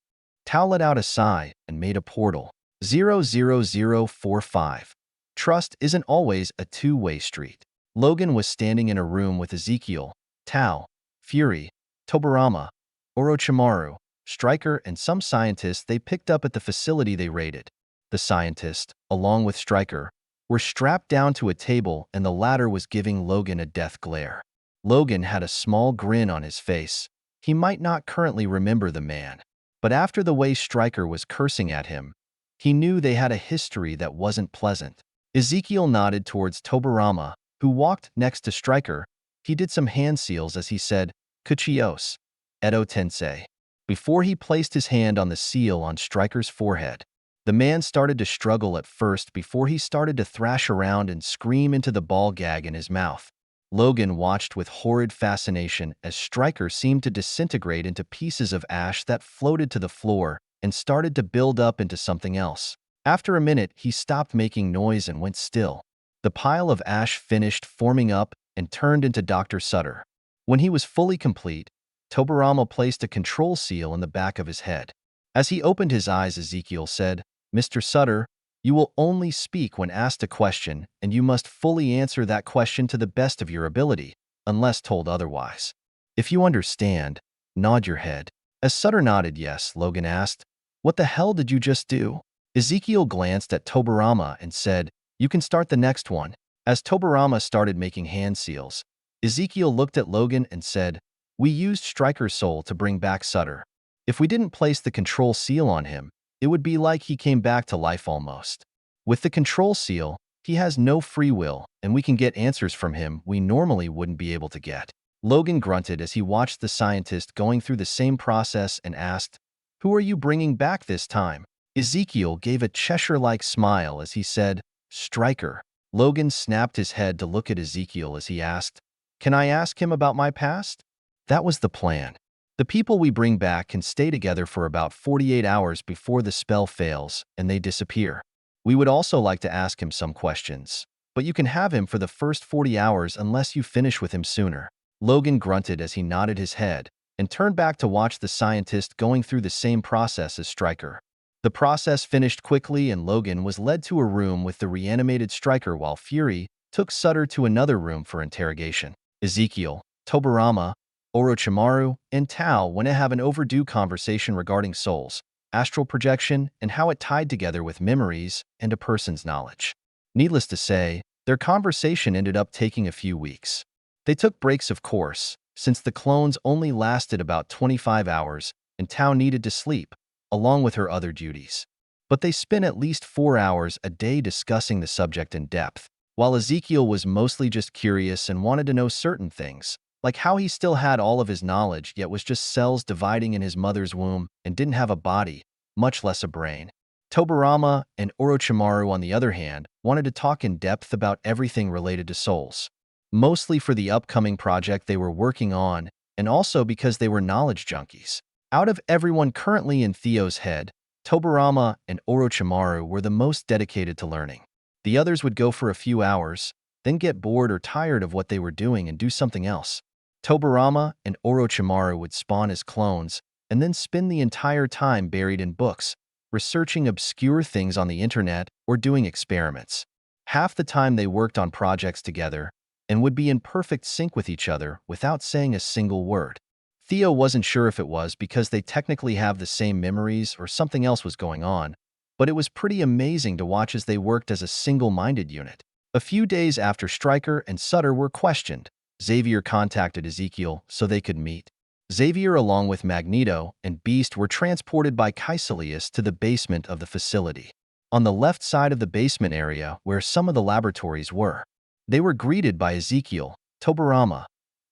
Tao let out a sigh and made a portal. 00045. Trust isn't always a two-way street. Logan was standing in a room with Ezekiel, Tao, Fury, Tobarama, Orochimaru, Stryker, and some scientists they picked up at the facility they raided. The scientist, along with Stryker, were strapped down to a table and the latter was giving Logan a death glare. Logan had a small grin on his face. He might not currently remember the man, but after the way Stryker was cursing at him, he knew they had a history that wasn't pleasant. Ezekiel nodded towards Tobarama, who walked next to Stryker. He did some hand seals as he said, "Kuchios, Edo Tensei," before he placed his hand on the seal on Stryker's forehead. The man started to struggle at first before he started to thrash around and scream into the ball gag in his mouth. Logan watched with horrid fascination as Stryker seemed to disintegrate into pieces of ash that floated to the floor and started to build up into something else. After a minute, he stopped making noise and went still. The pile of ash finished forming up and turned into Dr. Sutter. When he was fully complete, Tobarama placed a control seal in the back of his head. As he opened his eyes, Ezekiel said, "Mr. Sutter, you will only speak when asked a question, and you must fully answer that question to the best of your ability, unless told otherwise. If you understand, nod your head." As Sutter nodded yes, Logan asked, "What the hell did you just do?" Ezekiel glanced at Tobarama and said, "You can start the next one." As Tobarama started making hand seals, Ezekiel looked at Logan and said, "We used Stryker's soul to bring back Sutter. If we didn't place the control seal on him, it would be like he came back to life almost. With the control seal, he has no free will, and we can get answers from him we normally wouldn't be able to get." Logan grunted as he watched the scientist going through the same process and asked, "Who are you bringing back this time?" Ezekiel gave a Cheshire-like smile as he said, "Stryker." Logan snapped his head to look at Ezekiel as he asked, "Can I ask him about my past?" That was the plan. The people we bring back can stay together for about 48 hours before the spell fails and they disappear. We would also like to ask him some questions, but you can have him for the first 40 hours unless you finish with him sooner. Logan grunted as he nodded his head and turned back to watch the scientist going through the same process as Stryker. The process finished quickly and Logan was led to a room with the reanimated Stryker while Fury took Sutter to another room for interrogation. Ezekiel, Tobarama, Orochimaru, and Tao went to have an overdue conversation regarding souls, astral projection, and how it tied together with memories and a person's knowledge. Needless to say, their conversation ended up taking a few weeks. They took breaks, of course, since the clones only lasted about 25 hours and Tao needed to sleep, along with her other duties. But they spent at least 4 hours a day discussing the subject in depth, while Ezekiel was mostly just curious and wanted to know certain things, like how he still had all of his knowledge yet was just cells dividing in his mother's womb and didn't have a body, much less a brain. Tobarama and Orochimaru, on the other hand, wanted to talk in depth about everything related to souls, mostly for the upcoming project they were working on and also because they were knowledge junkies. Out of everyone currently in Theo's head, Tobarama and Orochimaru were the most dedicated to learning. The others would go for a few hours, then get bored or tired of what they were doing and do something else. Tobarama and Orochimaru would spawn as clones and then spend the entire time buried in books, researching obscure things on the internet or doing experiments. Half the time they worked on projects together and would be in perfect sync with each other without saying a single word. Theo wasn't sure if it was because they technically have the same memories or something else was going on, but it was pretty amazing to watch as they worked as a single-minded unit. A few days after Stryker and Sutter were questioned, Xavier contacted Ezekiel so they could meet. Xavier, along with Magneto and Beast, were transported by Kaecilius to the basement of the facility. On the left side of the basement area where some of the laboratories were, they were greeted by Ezekiel, Tobarama,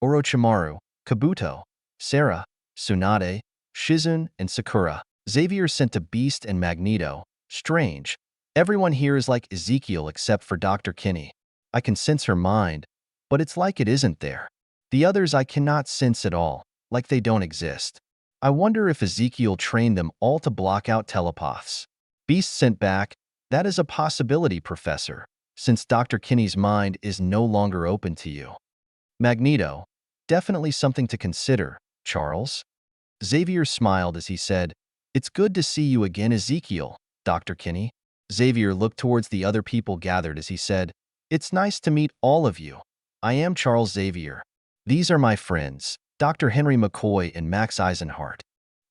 Orochimaru, Kabuto, Sarah, Tsunade, Shizune, and Sakura. Xavier sent to Beast and Magneto, "Strange. Everyone here is like Ezekiel except for Dr. Kinney. I can sense her mind, but it's like it isn't there. The others I cannot sense at all, like they don't exist. I wonder if Ezekiel trained them all to block out telepaths." Beast sent back, "That is a possibility, Professor, since Dr. Kinney's mind is no longer open to you." Magneto, "Definitely something to consider, Charles." Xavier smiled as he said, "It's good to see you again, Ezekiel, Dr. Kinney." Xavier looked towards the other people gathered as he said, "It's nice to meet all of you. I am Charles Xavier. These are my friends, Dr. Henry McCoy and Max Eisenhart."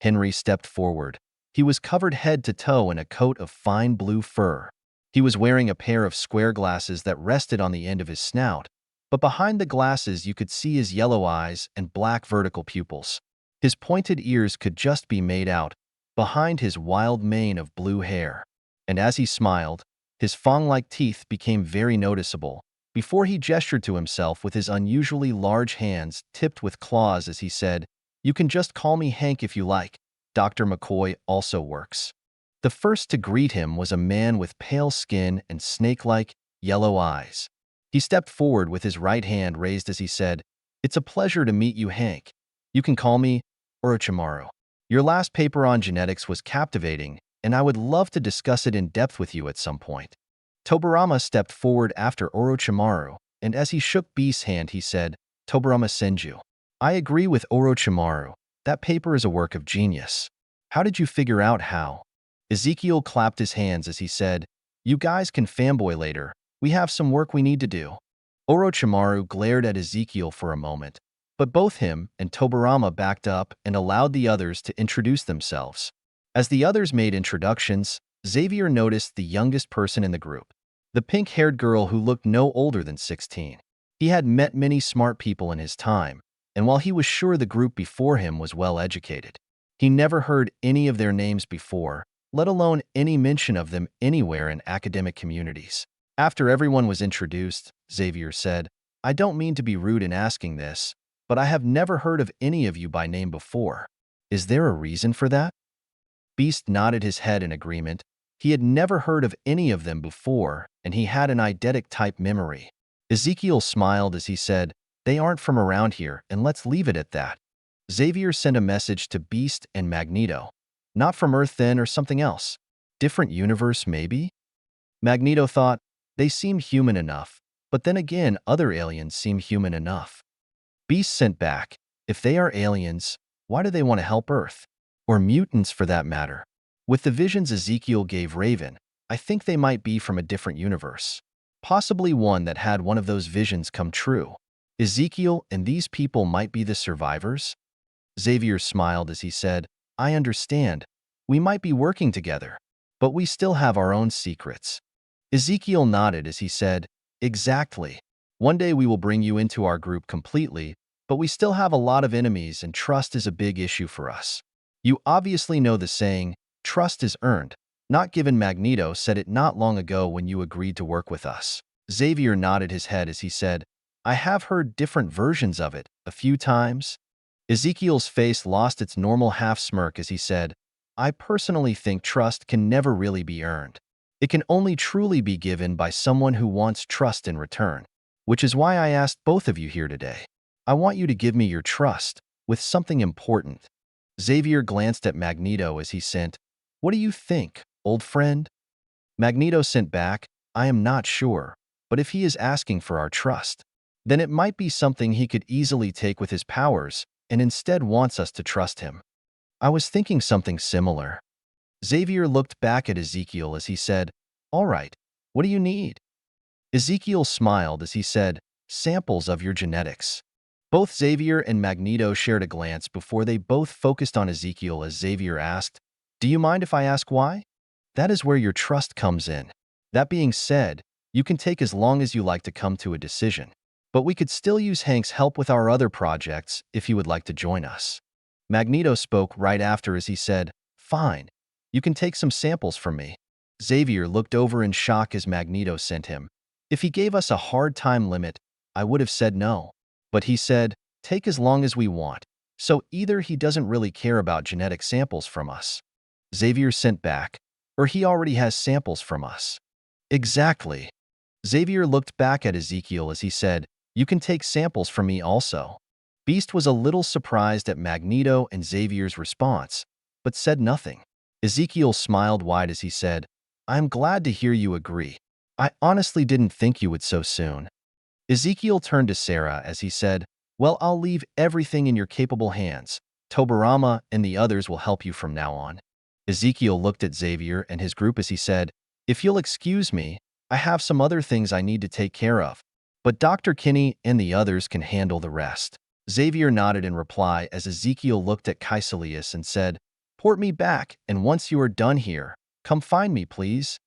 Henry stepped forward. He was covered head to toe in a coat of fine blue fur. He was wearing a pair of square glasses that rested on the end of his snout, but behind the glasses you could see his yellow eyes and black vertical pupils. His pointed ears could just be made out behind his wild mane of blue hair. And as he smiled, his fang-like teeth became very noticeable before he gestured to himself with his unusually large hands tipped with claws as he said, "You can just call me Hank if you like. Dr. McCoy also works." The first to greet him was a man with pale skin and snake-like, yellow eyes. He stepped forward with his right hand raised as he said, "It's a pleasure to meet you, Hank. You can call me Orochimaru. Your last paper on genetics was captivating, and I would love to discuss it in depth with you at some point." Tobirama stepped forward after Orochimaru, and as he shook Beast's hand he said, "Tobirama Senju. I agree with Orochimaru. That paper is a work of genius. How did you figure out how?" Ezekiel clapped his hands as he said, "You guys can fanboy later. We have some work we need to do." Orochimaru glared at Ezekiel for a moment, but both him and Tobirama backed up and allowed the others to introduce themselves. As the others made introductions, Xavier noticed the youngest person in the group, the pink-haired girl who looked no older than 16. He had met many smart people in his time, and while he was sure the group before him was well-educated, he never heard any of their names before, let alone any mention of them anywhere in academic communities. After everyone was introduced, Xavier said, "I don't mean to be rude in asking this, but I have never heard of any of you by name before. Is there a reason for that?" Beast nodded his head in agreement. He had never heard of any of them before, and he had an eidetic-type memory. Ezekiel smiled as he said, "They aren't from around here, and let's leave it at that." Xavier sent a message to Beast and Magneto. "Not from Earth then, or something else? Different universe, maybe?" Magneto thought, "They seem human enough, but then again other aliens seem human enough." Beast sent back, "If they are aliens, why do they want to help Earth? Or mutants for that matter? With the visions Ezekiel gave Raven, I think they might be from a different universe. Possibly one that had one of those visions come true. Ezekiel and these people might be the survivors?" Xavier smiled as he said, "I understand. We might be working together, but we still have our own secrets." Ezekiel nodded as he said, "Exactly. One day we will bring you into our group completely, but we still have a lot of enemies and trust is a big issue for us. You obviously know the saying, 'Trust is earned,' not given." Magneto said it not long ago when you agreed to work with us. Xavier nodded his head as he said, "I have heard different versions of it a few times." Ezekiel's face lost its normal half-smirk as he said, "I personally think trust can never really be earned. It can only truly be given by someone who wants trust in return, which is why I asked both of you here today. I want you to give me your trust with something important." Xavier glanced at Magneto as he sent, "What do you think, old friend?" Magneto sent back, "I am not sure, but if he is asking for our trust, then it might be something he could easily take with his powers and instead wants us to trust him." "I was thinking something similar." Xavier looked back at Ezekiel as he said, "All right, what do you need?" Ezekiel smiled as he said, "Samples of your genetics." Both Xavier and Magneto shared a glance before they both focused on Ezekiel as Xavier asked, "Do you mind if I ask why?" "That is where your trust comes in. That being said, you can take as long as you like to come to a decision. But we could still use Hank's help with our other projects if you would like to join us." Magneto spoke right after as he said, "Fine. You can take some samples from me." Xavier looked over in shock as Magneto sent him. If he gave us a hard time limit, I would have said no. But he said, "Take as long as we want." So either he doesn't really care about genetic samples from us. Xavier sent back, or he already has samples from us. Exactly. Xavier looked back at Ezekiel as he said, "You can take samples from me also." Beast was a little surprised at Magneto and Xavier's response, but said nothing. Ezekiel smiled wide as he said, "I'm glad to hear you agree. I honestly didn't think you would so soon." Ezekiel turned to Sarah as he said, "Well, I'll leave everything in your capable hands. Tobarama and the others will help you from now on. Ezekiel looked at Xavier and his group as he said, "If you'll excuse me, I have some other things I need to take care of. But Dr. Kinney and the others can handle the rest." Xavier nodded in reply as Ezekiel looked at Caecilius and said, "Port me back, and once you are done here, come find me, please."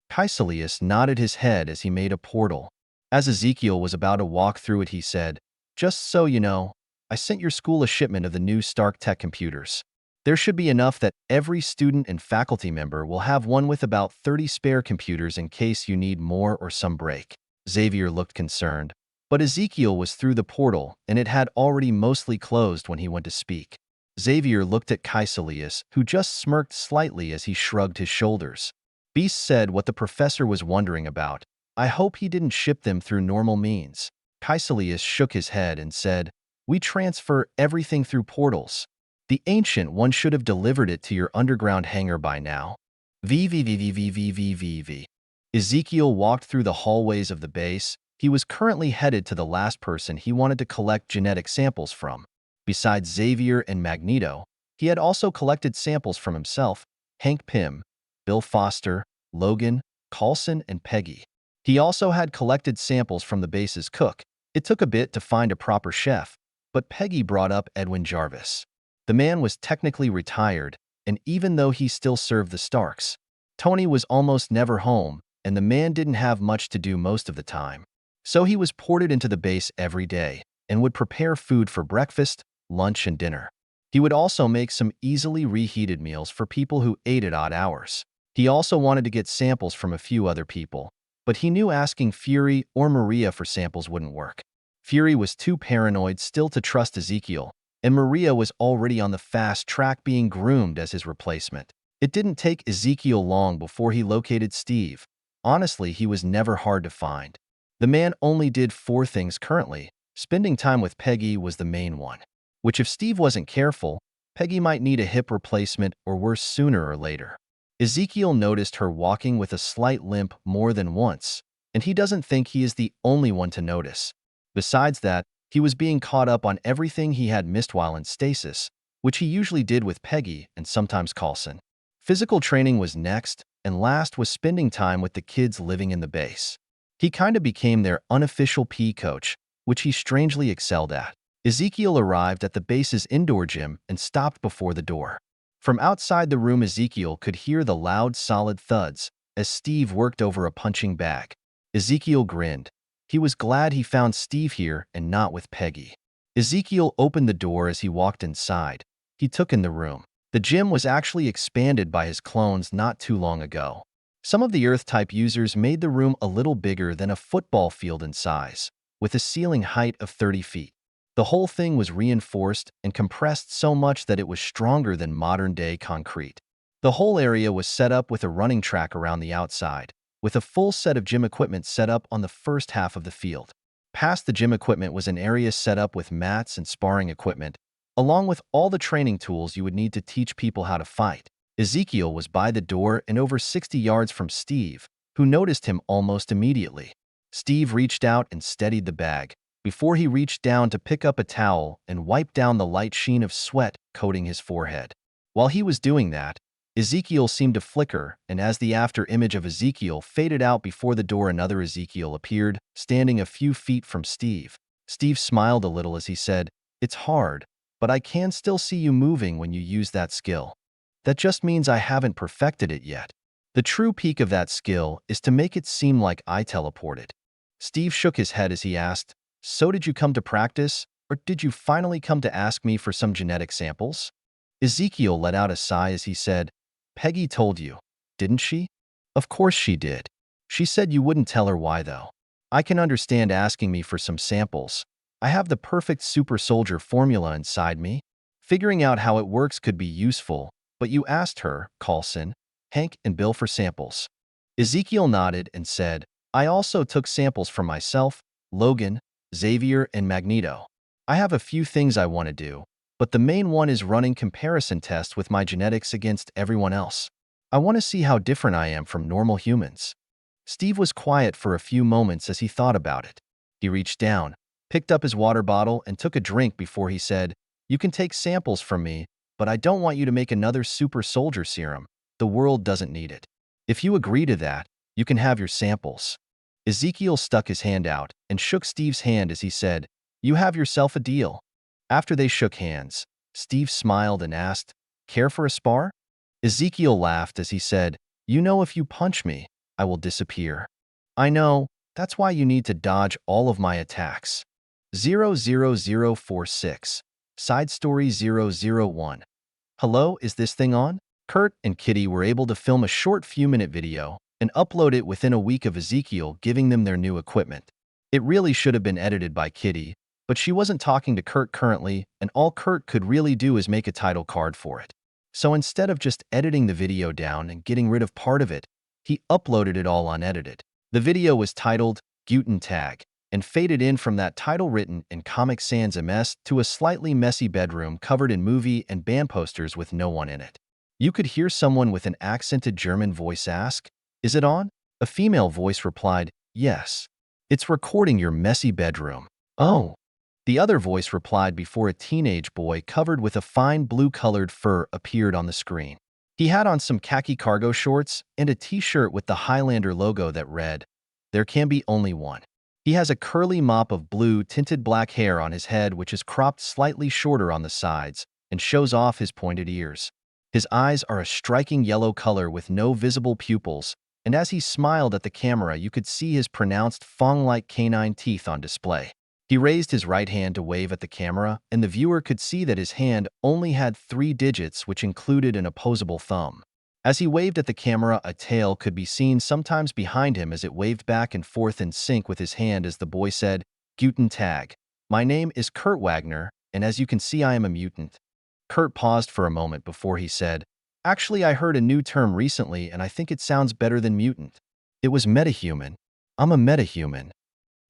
Caecilius nodded his head as he made a portal. As Ezekiel was about to walk through it, he said, "Just so you know, I sent your school a shipment of the new Stark Tech computers. There should be enough that every student and faculty member will have one with about 30 spare computers in case you need more or some break." Xavier looked concerned, but Ezekiel was through the portal and it had already mostly closed when he went to speak. Xavier looked at Caecilius, who just smirked slightly as he shrugged his shoulders. Beast said what the professor was wondering about. "I hope he didn't ship them through normal means." Caecilius shook his head and said, "We transfer everything through portals. The Ancient One should have delivered it to your underground hangar by now." VVVVVVVV. Ezekiel walked through the hallways of the base. He was currently headed to the last person he wanted to collect genetic samples from. Besides Xavier and Magneto, he had also collected samples from himself, Hank Pym, Bill Foster, Logan, Coulson, and Peggy. He also had collected samples from the base's cook. It took a bit to find a proper chef, but Peggy brought up Edwin Jarvis. The man was technically retired, and even though he still served the Starks, Tony was almost never home, and the man didn't have much to do most of the time. So he was ported into the base every day and would prepare food for breakfast, lunch, and dinner. He would also make some easily reheated meals for people who ate at odd hours. He also wanted to get samples from a few other people, but he knew asking Fury or Maria for samples wouldn't work. Fury was too paranoid still to trust Ezekiel, and Maria was already on the fast track being groomed as his replacement. It didn't take Ezekiel long before he located Steve. Honestly, he was never hard to find. The man only did 4 things currently. Spending time with Peggy was the main one, which if Steve wasn't careful, Peggy might need a hip replacement or worse sooner or later. Ezekiel noticed her walking with a slight limp more than once, and he doesn't think he is the only one to notice. Besides that, he was being caught up on everything he had missed while in stasis, which he usually did with Peggy and sometimes Coulson. Physical training was next, and last was spending time with the kids living in the base. He kinda became their unofficial PE coach, which he strangely excelled at. Ezekiel arrived at the base's indoor gym and stopped before the door. From outside the room, Ezekiel could hear the loud, solid thuds as Steve worked over a punching bag. Ezekiel grinned. He was glad he found Steve here and not with Peggy. Ezekiel opened the door as he walked inside. He took in the room. The gym was actually expanded by his clones not too long ago. Some of the Earth-type users made the room a little bigger than a football field in size, with a ceiling height of 30 feet. The whole thing was reinforced and compressed so much that it was stronger than modern-day concrete. The whole area was set up with a running track around the outside, with a full set of gym equipment set up on the first half of the field. Past the gym equipment was an area set up with mats and sparring equipment, along with all the training tools you would need to teach people how to fight. Ezekiel was by the door and over 60 yards from Steve, who noticed him almost immediately. Steve reached out and steadied the bag, before he reached down to pick up a towel and wipe down the light sheen of sweat coating his forehead. While he was doing that, Ezekiel seemed to flicker, and as the after image of Ezekiel faded out before the door, another Ezekiel appeared, standing a few feet from Steve. Steve smiled a little as he said, "It's hard, but I can still see you moving when you use that skill. That just means I haven't perfected it yet. The true peak of that skill is to make it seem like I teleported." Steve shook his head as he asked, "So did you come to practice, or did you finally come to ask me for some genetic samples?" Ezekiel let out a sigh as he said, "Peggy told you, didn't she?" "Of course she did. She said you wouldn't tell her why, though. I can understand asking me for some samples. I have the perfect super soldier formula inside me. Figuring out how it works could be useful, but you asked her, Coulson, Hank, and Bill for samples." Ezekiel nodded and said, "I also took samples from myself, Logan, Xavier, and Magneto. I have a few things I want to do, but the main one is running comparison tests with my genetics against everyone else. I want to see how different I am from normal humans." Steve was quiet for a few moments as he thought about it. He reached down, picked up his water bottle, and took a drink before he said, You can take samples from me, but I don't want you to make another super soldier serum. The world doesn't need it. If you agree to that, you can have your samples." Ezekiel stuck his hand out and shook Steve's hand as he said, "You have yourself a deal." After they shook hands, Steve smiled and asked, "Care for a spar?" Ezekiel laughed as he said, "You know, if you punch me, I will disappear." "I know, that's why you need to dodge all of my attacks." 00046. Side Story 001. Hello, is this thing on? Kurt and Kitty were able to film a short few-minute video and upload it within a week of Ezekiel giving them their new equipment. It really should have been edited by Kitty, but she wasn't talking to Kurt currently, and all Kurt could really do is make a title card for it. So instead of just editing the video down and getting rid of part of it, he uploaded it all unedited. The video was titled Guten Tag and faded in from that title written in Comic Sans MS to a slightly messy bedroom covered in movie and band posters with no one in it. You could hear someone with an accented German voice ask, "Is it on?" A female voice replied, "Yes. It's recording your messy bedroom." "Oh." The other voice replied before a teenage boy covered with a fine blue-colored fur appeared on the screen. He had on some khaki cargo shorts and a t-shirt with the Highlander logo that read, "There can be only one." He has a curly mop of blue-tinted black hair on his head which is cropped slightly shorter on the sides and shows off his pointed ears. His eyes are a striking yellow color with no visible pupils, and as he smiled at the camera you could see his pronounced fang-like canine teeth on display. He raised his right hand to wave at the camera, and the viewer could see that his hand only had 3 digits which included an opposable thumb. As he waved at the camera, a tail could be seen sometimes behind him as it waved back and forth in sync with his hand as the boy said, "Guten Tag. My name is Kurt Wagner, and as you can see I am a mutant." Kurt paused for a moment before he said, "Actually, I heard a new term recently and I think it sounds better than mutant. It was metahuman. I'm a metahuman."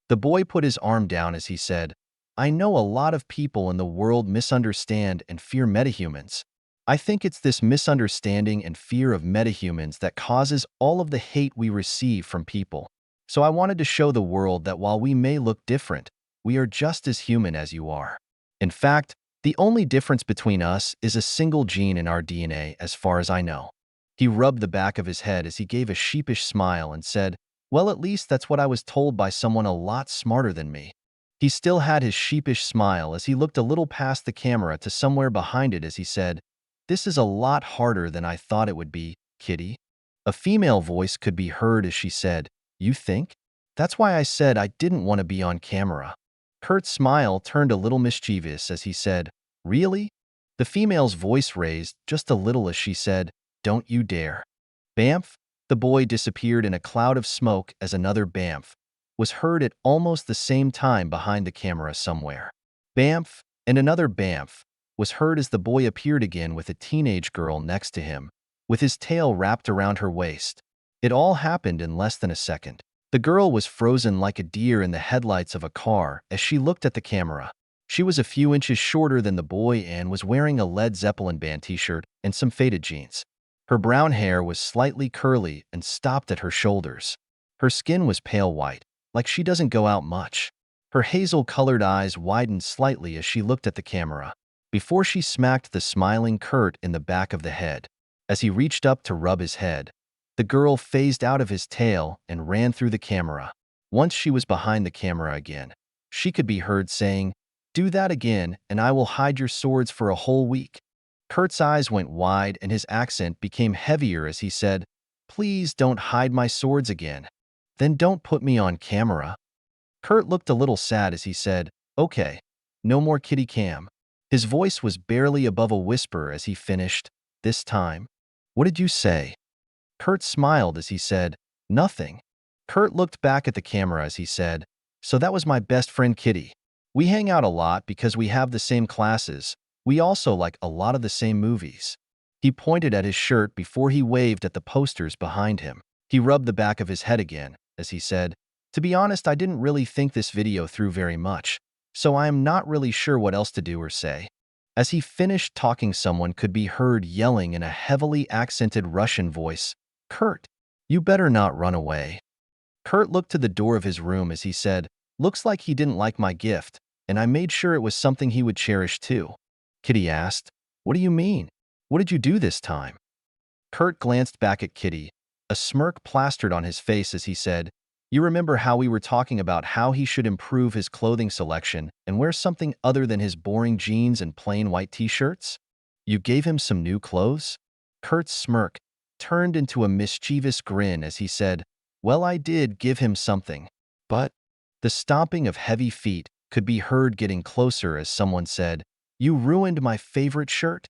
The boy put his arm down as he said, "I know a lot of people in the world misunderstand and fear metahumans. I think it's this misunderstanding and fear of metahumans that causes all of the hate we receive from people. So I wanted to show the world that while we may look different, we are just as human as you are. In fact, the only difference between us is a single gene in our DNA as far as I know." He rubbed the back of his head as he gave a sheepish smile and said, "Well, at least that's what I was told by someone a lot smarter than me." He still had his sheepish smile as he looked a little past the camera to somewhere behind it as he said, "This is a lot harder than I thought it would be, Kitty." A female voice could be heard as she said, "You think? That's why I said I didn't want to be on camera." Kurt's smile turned a little mischievous as he said, "Really?" The female's voice raised just a little as she said, "Don't you dare." Bamf! The boy disappeared in a cloud of smoke as another bamf was heard at almost the same time behind the camera somewhere. Bamf! And another bamf was heard as the boy appeared again with a teenage girl next to him, with his tail wrapped around her waist. It all happened in less than a second. The girl was frozen like a deer in the headlights of a car as she looked at the camera. She was a few inches shorter than the boy and was wearing a Led Zeppelin band t-shirt and some faded jeans. Her brown hair was slightly curly and stopped at her shoulders. Her skin was pale white, like she doesn't go out much. Her hazel-colored eyes widened slightly as she looked at the camera, before she smacked the smiling Kurt in the back of the head. As he reached up to rub his head, the girl phased out of his tail and ran through the camera. Once she was behind the camera again, she could be heard saying, "Do that again and I will hide your swords for a whole week." Kurt's eyes went wide and his accent became heavier as he said, "Please don't hide my swords again. Then don't put me on camera." Kurt looked a little sad as he said, "Okay, no more kitty cam." His voice was barely above a whisper as he finished, "This time." "What did you say?" Kurt smiled as he said, "Nothing." Kurt looked back at the camera as he said, "So that was my best friend Kitty. We hang out a lot because we have the same classes. We also like a lot of the same movies." He pointed at his shirt before he waved at the posters behind him. He rubbed the back of his head again as he said, "To be honest, I didn't really think this video through very much, so I am not really sure what else to do or say." As he finished talking, someone could be heard yelling in a heavily accented Russian voice, "Kurt, you better not run away." Kurt looked to the door of his room as he said, "Looks like he didn't like my gift, and I made sure it was something he would cherish too." Kitty asked. What do you mean? What did you do this time? Kurt glanced back at Kitty, a smirk plastered on his face as he said, You remember how we were talking about how he should improve his clothing selection and wear something other than his boring jeans and plain white t-shirts? You gave him some new clothes? Kurt's smirk turned into a mischievous grin as he said, Well, I did give him something. But the stomping of heavy feet could be heard getting closer as someone said, You ruined my favorite shirt?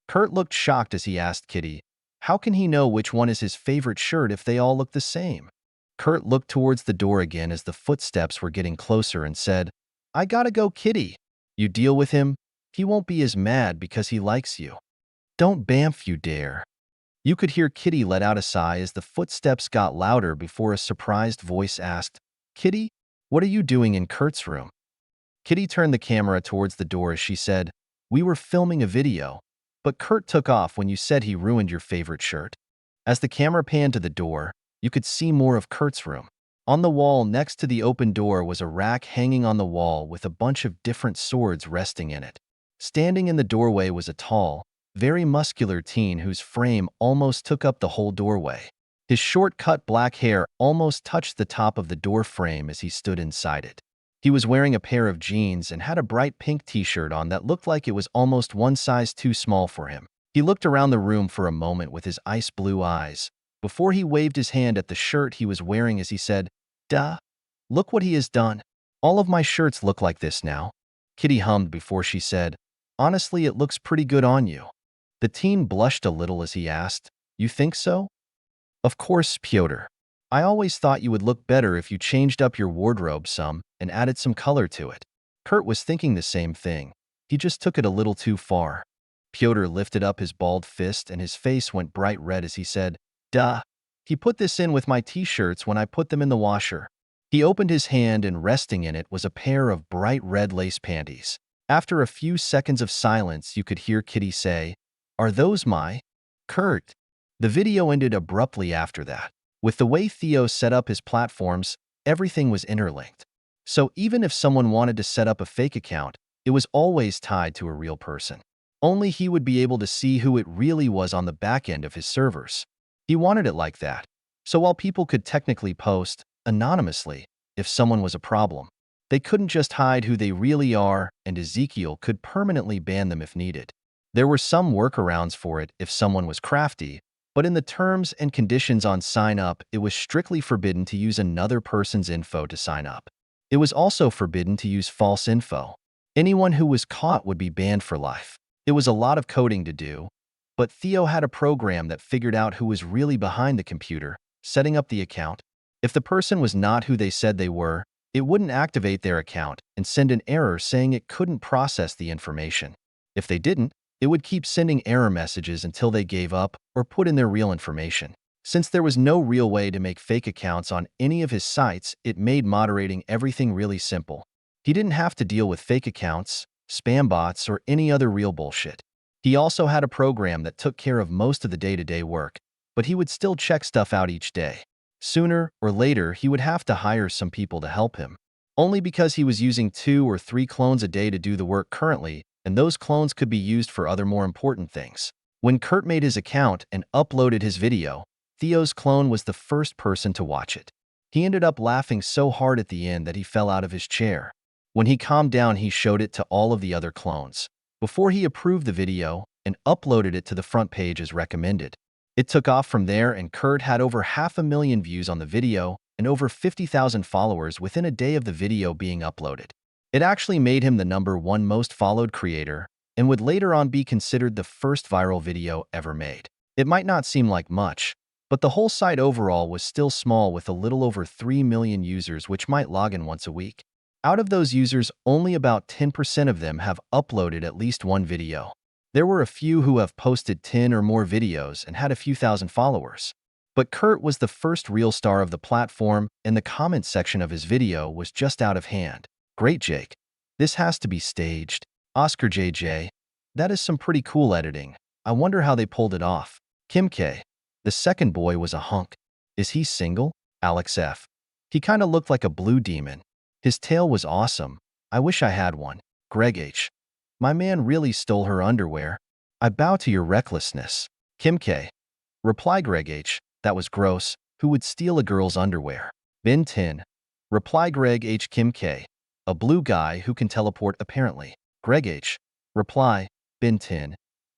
Kurt looked shocked as he asked Kitty, How can he know which one is his favorite shirt if they all look the same? Kurt looked towards the door again as the footsteps were getting closer and said, I gotta go, Kitty. You deal with him, he won't be as mad because he likes you. Don't bamf you dare. You could hear Kitty let out a sigh as the footsteps got louder before a surprised voice asked, Kitty, what are you doing in Kurt's room? Kitty turned the camera towards the door as she said, We were filming a video, but Kurt took off when you said he ruined your favorite shirt. As the camera panned to the door, you could see more of Kurt's room. On the wall next to the open door was a rack hanging on the wall with a bunch of different swords resting in it. Standing in the doorway was a tall, very muscular teen whose frame almost took up the whole doorway. His short-cut black hair almost touched the top of the door frame as he stood inside it. He was wearing a pair of jeans and had a bright pink t-shirt on that looked like it was almost one size too small for him. He looked around the room for a moment with his ice blue eyes, before he waved his hand at the shirt he was wearing as he said, Duh, look what he has done. All of my shirts look like this now. Kitty hummed before she said, Honestly, it looks pretty good on you. The teen blushed a little as he asked, You think so? Of course, Pyotr. I always thought you would look better if you changed up your wardrobe some and added some color to it. Kurt was thinking the same thing. He just took it a little too far. Pyotr lifted up his bald fist and his face went bright red as he said, Duh. He put this in with my t-shirts when I put them in the washer. He opened his hand and resting in it was a pair of bright red lace panties. After a few seconds of silence, you could hear Kitty say, Are those my? Kurt. The video ended abruptly after that. With the way Theo set up his platforms, everything was interlinked. So even if someone wanted to set up a fake account, it was always tied to a real person. Only he would be able to see who it really was on the back end of his servers. He wanted it like that. So while people could technically post anonymously if someone was a problem, they couldn't just hide who they really are, and Ezekiel could permanently ban them if needed. There were some workarounds for it if someone was crafty, but in the terms and conditions on sign up, it was strictly forbidden to use another person's info to sign up. It was also forbidden to use false info. Anyone who was caught would be banned for life. It was a lot of coding to do, but Theo had a program that figured out who was really behind the computer, setting up the account. If the person was not who they said they were, it wouldn't activate their account and send an error saying it couldn't process the information. If they didn't, it would keep sending error messages until they gave up or put in their real information. Since there was no real way to make fake accounts on any of his sites, it made moderating everything really simple. He didn't have to deal with fake accounts, spam bots, or any other real bullshit. He also had a program that took care of most of the day-to-day work, but he would still check stuff out each day. Sooner or later, he would have to hire some people to help him. Only because he was using 2 or 3 clones a day to do the work currently, and those clones could be used for other more important things. When Kurt made his account and uploaded his video, Theo's clone was the first person to watch it. He ended up laughing so hard at the end that he fell out of his chair. When he calmed down, he showed it to all of the other clones before he approved the video and uploaded it to the front page as recommended. It took off from there, and Kurt had over 500,000 views on the video and over 50,000 followers within a day of the video being uploaded. It actually made him the #1 most followed creator and would later on be considered the first viral video ever made. It might not seem like much, but the whole site overall was still small with a little over 3 million users which might log in once a week. Out of those users, only about 10% of them have uploaded at least one video. There were a few who have posted 10 or more videos and had a few thousand followers. But Kurt was the first real star of the platform, and the comment section of his video was just out of hand. Great, Jake. This has to be staged. Oscar JJ. That is some pretty cool editing. I wonder how they pulled it off. Kim K. The second boy was a hunk. Is he single? Alex F. He kinda looked like a blue demon. His tail was awesome. I wish I had one. Greg H. My man really stole her underwear. I bow to your recklessness. Kim K. Reply Greg H. That was gross. Who would steal a girl's underwear? Bin 10. Reply Greg H. Kim K. A blue guy who can teleport apparently. Greg H. Reply, Bin 10.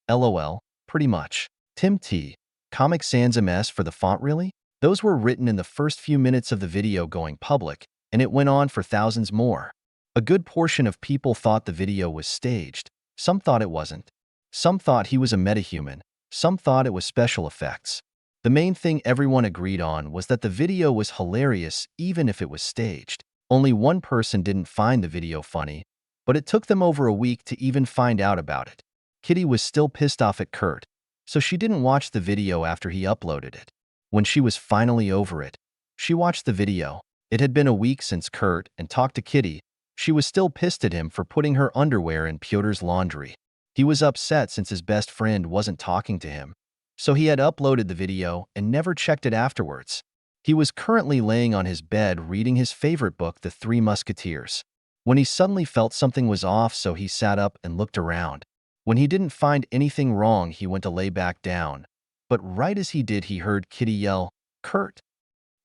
LOL, pretty much. Tim T. Comic Sans MS for the font really? Those were written in the first few minutes of the video going public, and it went on for thousands more. A good portion of people thought the video was staged. Some thought it wasn't. Some thought he was a metahuman. Some thought it was special effects. The main thing everyone agreed on was that the video was hilarious even if it was staged. Only one person didn't find the video funny, but it took them over a week to even find out about it. Kitty was still pissed off at Kurt, so she didn't watch the video after he uploaded it. When she was finally over it, she watched the video. It had been a week since Kurt and talked to Kitty. She was still pissed at him for putting her underwear in Pyotr's laundry. He was upset since his best friend wasn't talking to him, so he had uploaded the video and never checked it afterwards. He was currently laying on his bed reading his favorite book, The Three Musketeers, when he suddenly felt something was off, so he sat up and looked around. When he didn't find anything wrong, he went to lay back down. But right as he did, he heard Kitty yell, "Kurt!"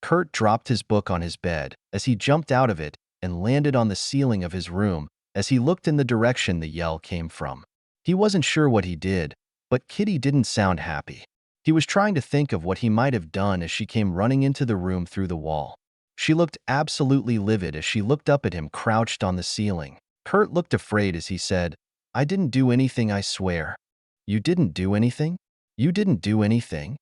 Kurt dropped his book on his bed as he jumped out of it and landed on the ceiling of his room as he looked in the direction the yell came from. He wasn't sure what he did, but Kitty didn't sound happy. He was trying to think of what he might have done as she came running into the room through the wall. She looked absolutely livid as she looked up at him crouched on the ceiling. Kurt looked afraid as he said, "I didn't do anything, I swear." "You didn't do anything? You didn't do anything?"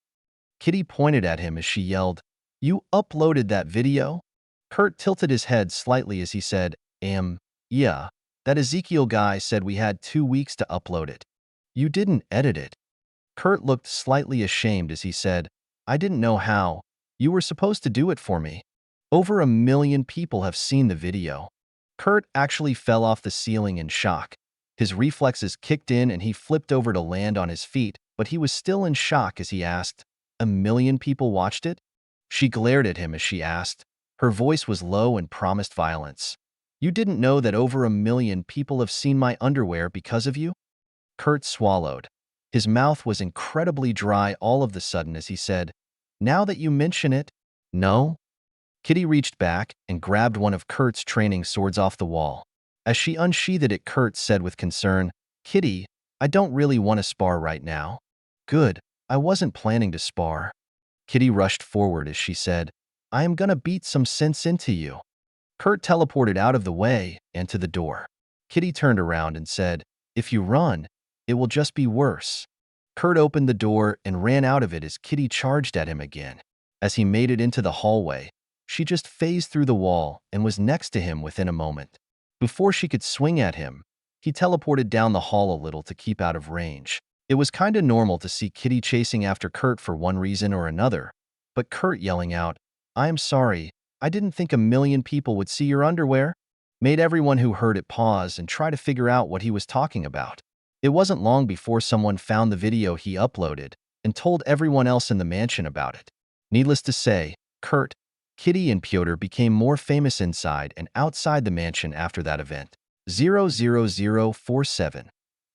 Kitty pointed at him as she yelled, "You uploaded that video?" Kurt tilted his head slightly as he said, Yeah. That Ezekiel guy said we had 2 weeks to upload it." "You didn't edit it." Kurt looked slightly ashamed as he said, "I didn't know how. You were supposed to do it for me." Over 1 million people have seen the video. Kurt actually fell off the ceiling in shock. His reflexes kicked in and he flipped over to land on his feet, but he was still in shock as he asked, "1 million people watched it?" She glared at him as she asked. Her voice was low and promised violence. "You didn't know that over 1 million people have seen my underwear because of you?" Kurt swallowed. His mouth was incredibly dry all of the sudden as he said, "Now that you mention it, no." Kitty reached back and grabbed one of Kurt's training swords off the wall. As she unsheathed it, Kurt said with concern, "Kitty, I don't really want to spar right now." "Good, I wasn't planning to spar." Kitty rushed forward as she said, "I am gonna beat some sense into you." Kurt teleported out of the way and to the door. Kitty turned around and said, "If you run, it will just be worse." Kurt opened the door and ran out of it as Kitty charged at him again. As he made it into the hallway, she just phased through the wall and was next to him within a moment. Before she could swing at him, he teleported down the hall a little to keep out of range. It was kinda normal to see Kitty chasing after Kurt for one reason or another, but Kurt yelling out, "I am sorry, I didn't think 1 million people would see your underwear," made everyone who heard it pause and try to figure out what he was talking about. It wasn't long before someone found the video he uploaded and told everyone else in the mansion about it. Needless to say, Kurt, Kitty, and Pyotr became more famous inside and outside the mansion after that event. 00047.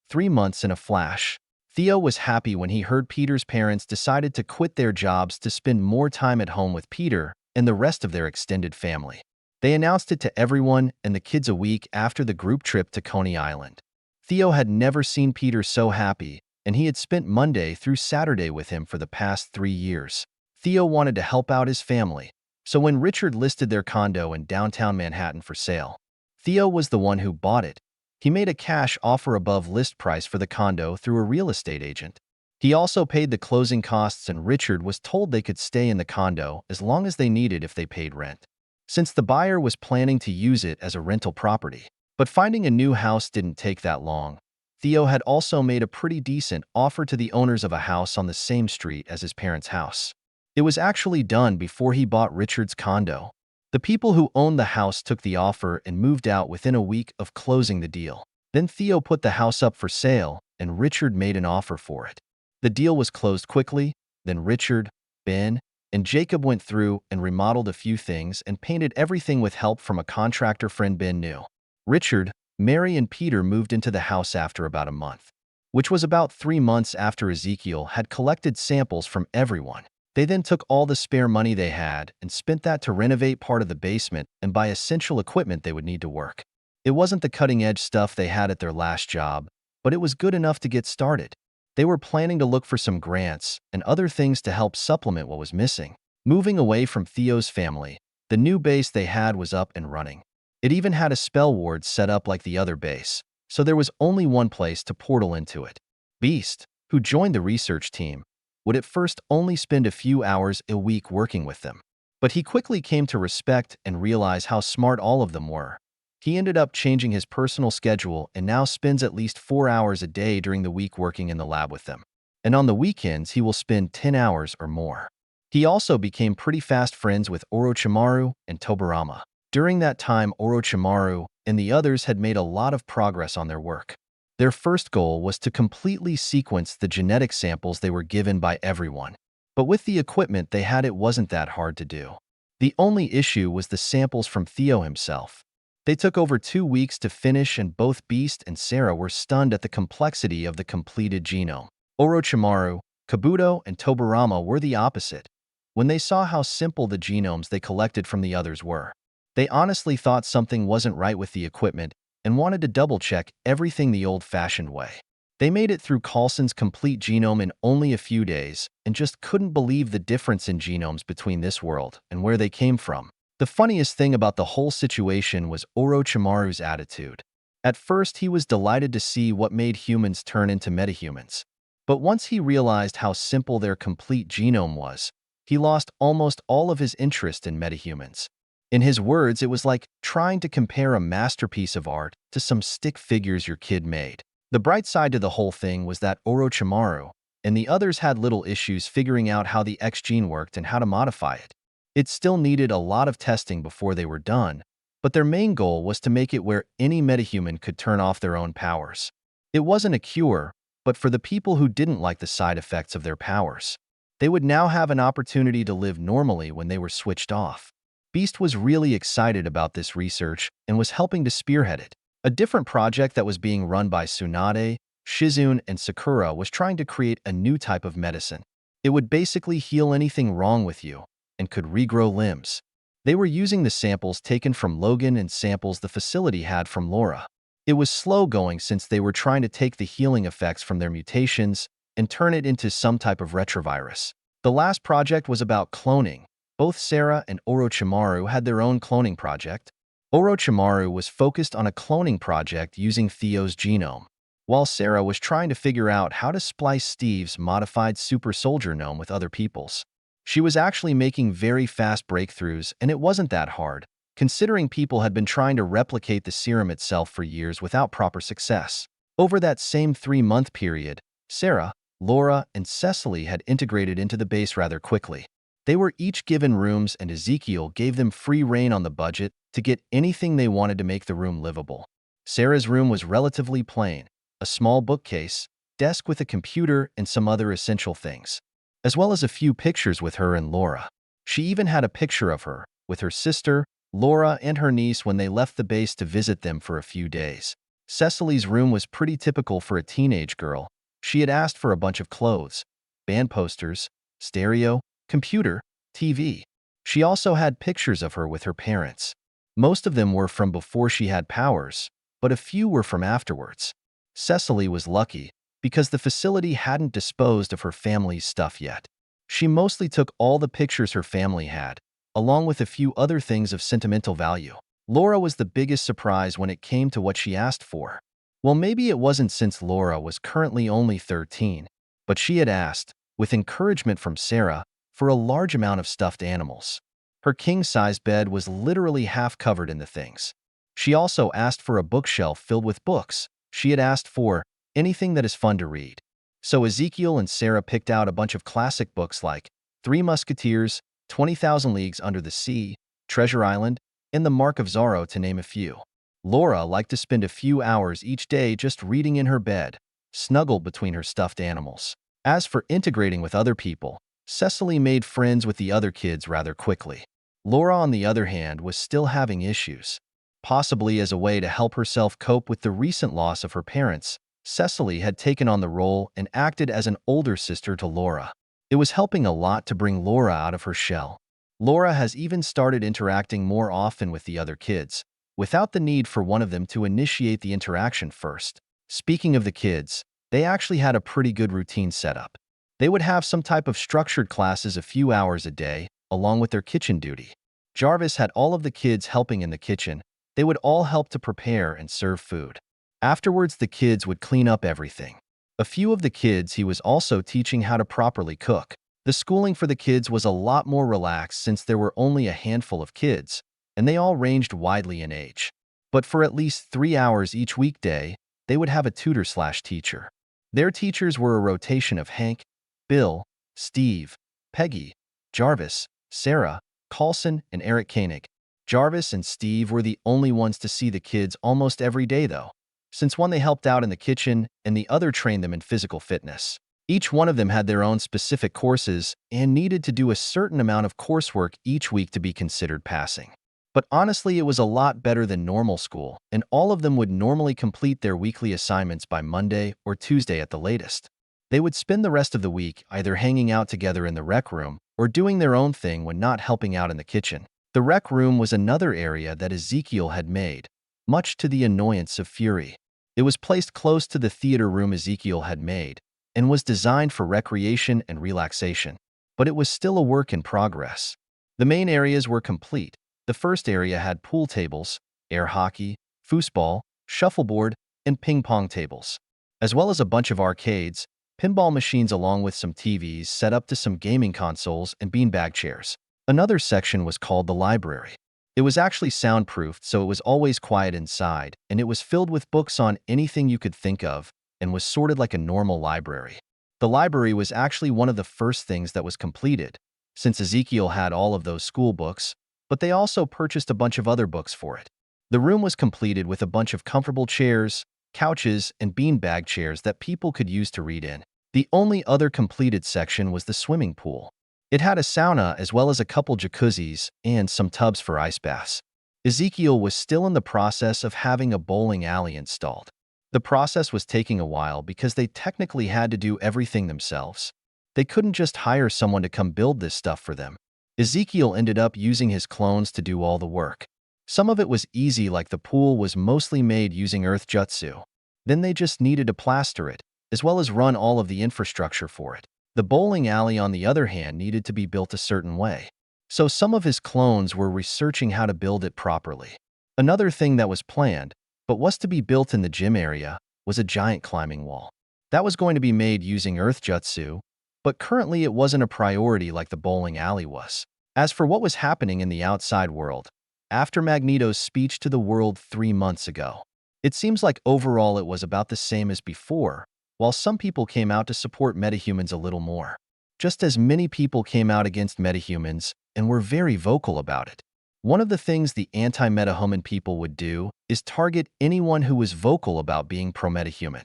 3 months in a flash. Theo was happy when he heard Peter's parents decided to quit their jobs to spend more time at home with Peter and the rest of their extended family. They announced it to everyone and the kids a week after the group trip to Coney Island. Theo had never seen Peter so happy, and he had spent Monday through Saturday with him for the past 3 years. Theo wanted to help out his family, so when Richard listed their condo in downtown Manhattan for sale, Theo was the one who bought it. He made a cash offer above list price for the condo through a real estate agent. He also paid the closing costs, and Richard was told they could stay in the condo as long as they needed if they paid rent, since the buyer was planning to use it as a rental property. But finding a new house didn't take that long. Theo had also made a pretty decent offer to the owners of a house on the same street as his parents' house. It was actually done before he bought Richard's condo. The people who owned the house took the offer and moved out within a week of closing the deal. Then Theo put the house up for sale, and Richard made an offer for it. The deal was closed quickly. Then Richard, Ben, and Jacob went through and remodeled a few things and painted everything with help from a contractor friend Ben knew. Richard, Mary and Peter moved into the house after about a month, which was about 3 months after Ezekiel had collected samples from everyone. They then took all the spare money they had and spent that to renovate part of the basement and buy essential equipment they would need to work. It wasn't the cutting-edge stuff they had at their last job, but it was good enough to get started. They were planning to look for some grants and other things to help supplement what was missing. Moving away from Theo's family, the new base they had was up and running. It even had a spell ward set up like the other base, so there was only one place to portal into it. Beast, who joined the research team, would at first only spend a few hours a week working with them. But he quickly came to respect and realize how smart all of them were. He ended up changing his personal schedule and now spends at least 4 hours a day during the week working in the lab with them. And on the weekends, he will spend 10 hours or more. He also became pretty fast friends with Orochimaru and Tobirama. During that time, Orochimaru and the others had made a lot of progress on their work. Their first goal was to completely sequence the genetic samples they were given by everyone. But with the equipment they had, it wasn't that hard to do. The only issue was the samples from Theo himself. They took over 2 weeks to finish, and both Beast and Sarah were stunned at the complexity of the completed genome. Orochimaru, Kabuto, and Tobirama were the opposite. When they saw how simple the genomes they collected from the others were, they honestly thought something wasn't right with the equipment and wanted to double-check everything the old-fashioned way. They made it through Coulson's complete genome in only a few days and just couldn't believe the difference in genomes between this world and where they came from. The funniest thing about the whole situation was Orochimaru's attitude. At first, he was delighted to see what made humans turn into metahumans. But once he realized how simple their complete genome was, he lost almost all of his interest in metahumans. In his words, it was like trying to compare a masterpiece of art to some stick figures your kid made. The bright side to the whole thing was that Orochimaru and the others had little issues figuring out how the X gene worked and how to modify it. It still needed a lot of testing before they were done, but their main goal was to make it where any metahuman could turn off their own powers. It wasn't a cure, but for the people who didn't like the side effects of their powers, they would now have an opportunity to live normally when they were switched off. Beast was really excited about this research and was helping to spearhead it. A different project that was being run by Tsunade, Shizune, and Sakura was trying to create a new type of medicine. It would basically heal anything wrong with you and could regrow limbs. They were using the samples taken from Logan and samples the facility had from Laura. It was slow going since they were trying to take the healing effects from their mutations and turn it into some type of retrovirus. The last project was about cloning. Both Sarah and Orochimaru had their own cloning project. Orochimaru was focused on a cloning project using Theo's genome, while Sarah was trying to figure out how to splice Steve's modified super soldier gnome with other people's. She was actually making very fast breakthroughs, and it wasn't that hard, considering people had been trying to replicate the serum itself for years without proper success. Over that same 3-month period, Sarah, Laura, and Cecily had integrated into the base rather quickly. They were each given rooms, and Ezekiel gave them free rein on the budget to get anything they wanted to make the room livable. Sarah's room was relatively plain, a small bookcase, desk with a computer, and some other essential things, as well as a few pictures with her and Laura. She even had a picture of her, with her sister, Laura, and her niece when they left the base to visit them for a few days. Cecily's room was pretty typical for a teenage girl. She had asked for a bunch of clothes, band posters, stereo, computer, TV. She also had pictures of her with her parents. Most of them were from before she had powers, but a few were from afterwards. Cecily was lucky because the facility hadn't disposed of her family's stuff yet. She mostly took all the pictures her family had, along with a few other things of sentimental value. Laura was the biggest surprise when it came to what she asked for. Well, maybe it wasn't, since Laura was currently only 13, but she had asked, with encouragement from Sarah, for a large amount of stuffed animals. Her king-size bed was literally half covered in the things. She also asked for a bookshelf filled with books. She had asked for anything that is fun to read. So Ezekiel and Sarah picked out a bunch of classic books like Three Musketeers, 20,000 Leagues Under the Sea, Treasure Island, and The Mark of Zorro, to name a few. Laura liked to spend a few hours each day just reading in her bed, snuggled between her stuffed animals. As for integrating with other people, Cecily made friends with the other kids rather quickly. Laura, on the other hand, was still having issues. Possibly as a way to help herself cope with the recent loss of her parents, Cecily had taken on the role and acted as an older sister to Laura. It was helping a lot to bring Laura out of her shell. Laura has even started interacting more often with the other kids, without the need for one of them to initiate the interaction first. Speaking of the kids, they actually had a pretty good routine set up. They would have some type of structured classes a few hours a day, along with their kitchen duty. Jarvis had all of the kids helping in the kitchen. They would all help to prepare and serve food. Afterwards, the kids would clean up everything. A few of the kids he was also teaching how to properly cook. The schooling for the kids was a lot more relaxed since there were only a handful of kids, and they all ranged widely in age. But for at least 3 hours each weekday, they would have a tutor/teacher. Their teachers were a rotation of Hank, Bill, Steve, Peggy, Jarvis, Sarah, Carlson, and Eric Koenig. Jarvis and Steve were the only ones to see the kids almost every day, though, since one they helped out in the kitchen and the other trained them in physical fitness. Each one of them had their own specific courses and needed to do a certain amount of coursework each week to be considered passing. But honestly, it was a lot better than normal school, and all of them would normally complete their weekly assignments by Monday or Tuesday at the latest. They would spend the rest of the week either hanging out together in the rec room or doing their own thing when not helping out in the kitchen. The rec room was another area that Ezekiel had made, much to the annoyance of Fury. It was placed close to the theater room Ezekiel had made, and was designed for recreation and relaxation. But it was still a work in progress. The main areas were complete. The first area had pool tables, air hockey, foosball, shuffleboard, and ping pong tables, as well as a bunch of arcades, pinball machines along with some TVs set up to some gaming consoles and beanbag chairs. Another section was called the library. It was actually soundproofed, so it was always quiet inside, and it was filled with books on anything you could think of, and was sorted like a normal library. The library was actually one of the first things that was completed, since Ezekiel had all of those school books, but they also purchased a bunch of other books for it. The room was completed with a bunch of comfortable chairs, couches, and beanbag chairs that people could use to read in. The only other completed section was the swimming pool. It had a sauna as well as a couple jacuzzis and some tubs for ice baths. Ezekiel was still in the process of having a bowling alley installed. The process was taking a while because they technically had to do everything themselves. They couldn't just hire someone to come build this stuff for them. Ezekiel ended up using his clones to do all the work. Some of it was easy, like the pool was mostly made using earth jutsu. Then they just needed to plaster it, as well as run all of the infrastructure for it. The bowling alley, on the other hand, needed to be built a certain way. So some of his clones were researching how to build it properly. Another thing that was planned, but was to be built in the gym area, was a giant climbing wall. That was going to be made using earth jutsu, but currently it wasn't a priority like the bowling alley was. As for what was happening in the outside world, after Magneto's speech to the world 3 months ago, it seems like overall it was about the same as before, while some people came out to support metahumans a little more. Just as many people came out against metahumans and were very vocal about it. One of the things the anti-metahuman people would do is target anyone who was vocal about being pro-metahuman.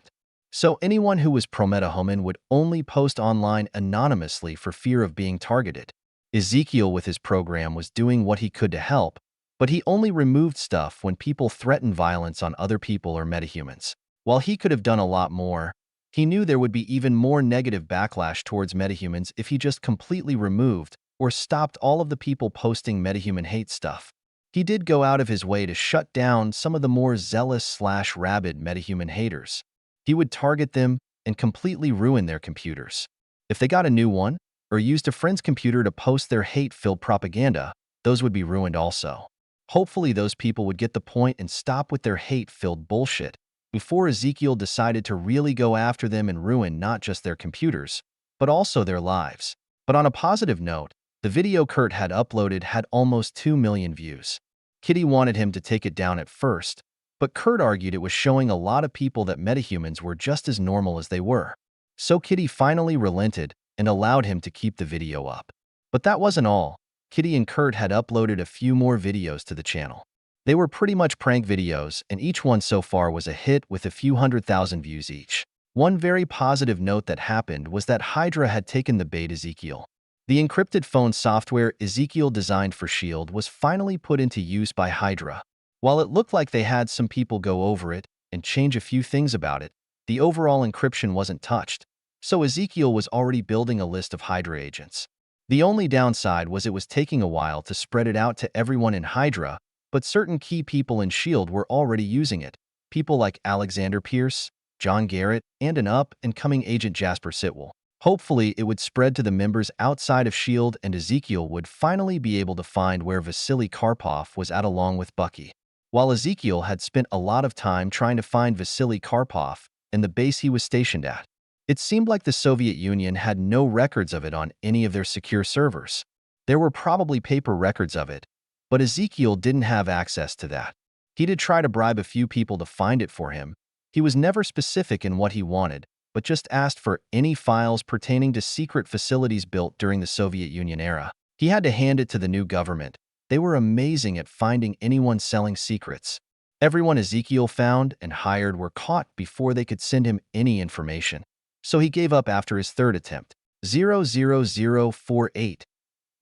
So anyone who was pro-metahuman would only post online anonymously for fear of being targeted. Ezekiel with his program was doing what he could to help, but he only removed stuff when people threatened violence on other people or metahumans. While he could have done a lot more, he knew there would be even more negative backlash towards metahumans if he just completely removed or stopped all of the people posting metahuman hate stuff. He did go out of his way to shut down some of the more zealous/rabid metahuman haters. He would target them and completely ruin their computers. If they got a new one, or used a friend's computer to post their hate-filled propaganda, those would be ruined also. Hopefully those people would get the point and stop with their hate-filled bullshit before Ezekiel decided to really go after them and ruin not just their computers, but also their lives. But on a positive note, the video Kurt had uploaded had almost 2 million views. Kitty wanted him to take it down at first, but Kurt argued it was showing a lot of people that metahumans were just as normal as they were. So Kitty finally relented and allowed him to keep the video up. But that wasn't all. Kitty and Kurt had uploaded a few more videos to the channel. They were pretty much prank videos, and each one so far was a hit with a few 100,000 views each. One very positive note that happened was that Hydra had taken the bait Ezekiel. The encrypted phone software Ezekiel designed for S.H.I.E.L.D. was finally put into use by Hydra. While it looked like they had some people go over it and change a few things about it, the overall encryption wasn't touched, so Ezekiel was already building a list of Hydra agents. The only downside was it was taking a while to spread it out to everyone in Hydra, but certain key people in S.H.I.E.L.D. were already using it, people like Alexander Pierce, John Garrett, and an up-and-coming agent Jasper Sitwell. Hopefully, it would spread to the members outside of S.H.I.E.L.D. and Ezekiel would finally be able to find where Vasily Karpov was at along with Bucky. While Ezekiel had spent a lot of time trying to find Vasily Karpov and the base he was stationed at, it seemed like the Soviet Union had no records of it on any of their secure servers. There were probably paper records of it, but Ezekiel didn't have access to that. He did try to bribe a few people to find it for him. He was never specific in what he wanted, but just asked for any files pertaining to secret facilities built during the Soviet Union era. He had to hand it to the new government. They were amazing at finding anyone selling secrets. Everyone Ezekiel found and hired were caught before they could send him any information. So he gave up after his third attempt. 00048.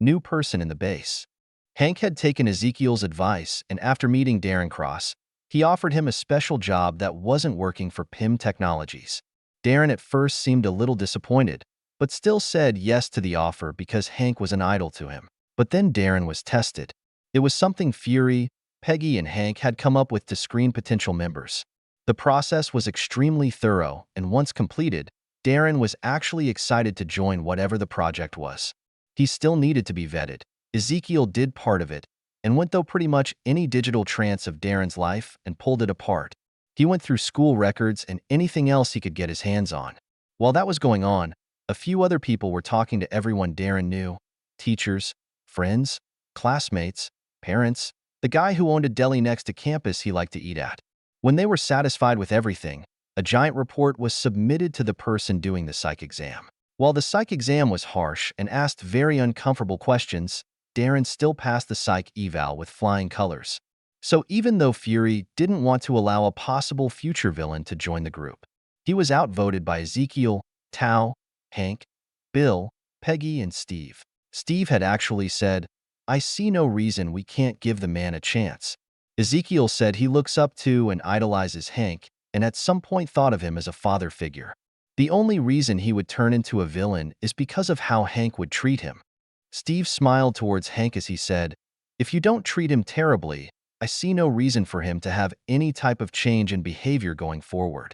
New person in the base. Hank had taken Ezekiel's advice, and after meeting Darren Cross, he offered him a special job that wasn't working for PIM Technologies. Darren at first seemed a little disappointed, but still said yes to the offer because Hank was an idol to him. But then Darren was tested. It was something Fury, Peggy, and Hank had come up with to screen potential members. The process was extremely thorough, and once completed, Darren was actually excited to join whatever the project was. He still needed to be vetted. Ezekiel did part of it, and went through pretty much any digital trance of Darren's life and pulled it apart. He went through school records and anything else he could get his hands on. While that was going on, a few other people were talking to everyone Darren knew: teachers, friends, classmates, parents, the guy who owned a deli next to campus he liked to eat at. When they were satisfied with everything, a giant report was submitted to the person doing the psych exam. While the psych exam was harsh and asked very uncomfortable questions, Darren still passed the psych eval with flying colors. So even though Fury didn't want to allow a possible future villain to join the group, he was outvoted by Ezekiel, Tao, Hank, Bill, Peggy, and Steve. Steve had actually said, "I see no reason we can't give the man a chance." Ezekiel said he looks up to and idolizes Hank, and at some point thought of him as a father figure. The only reason he would turn into a villain is because of how Hank would treat him. Steve smiled towards Hank as he said, "If you don't treat him terribly, I see no reason for him to have any type of change in behavior going forward."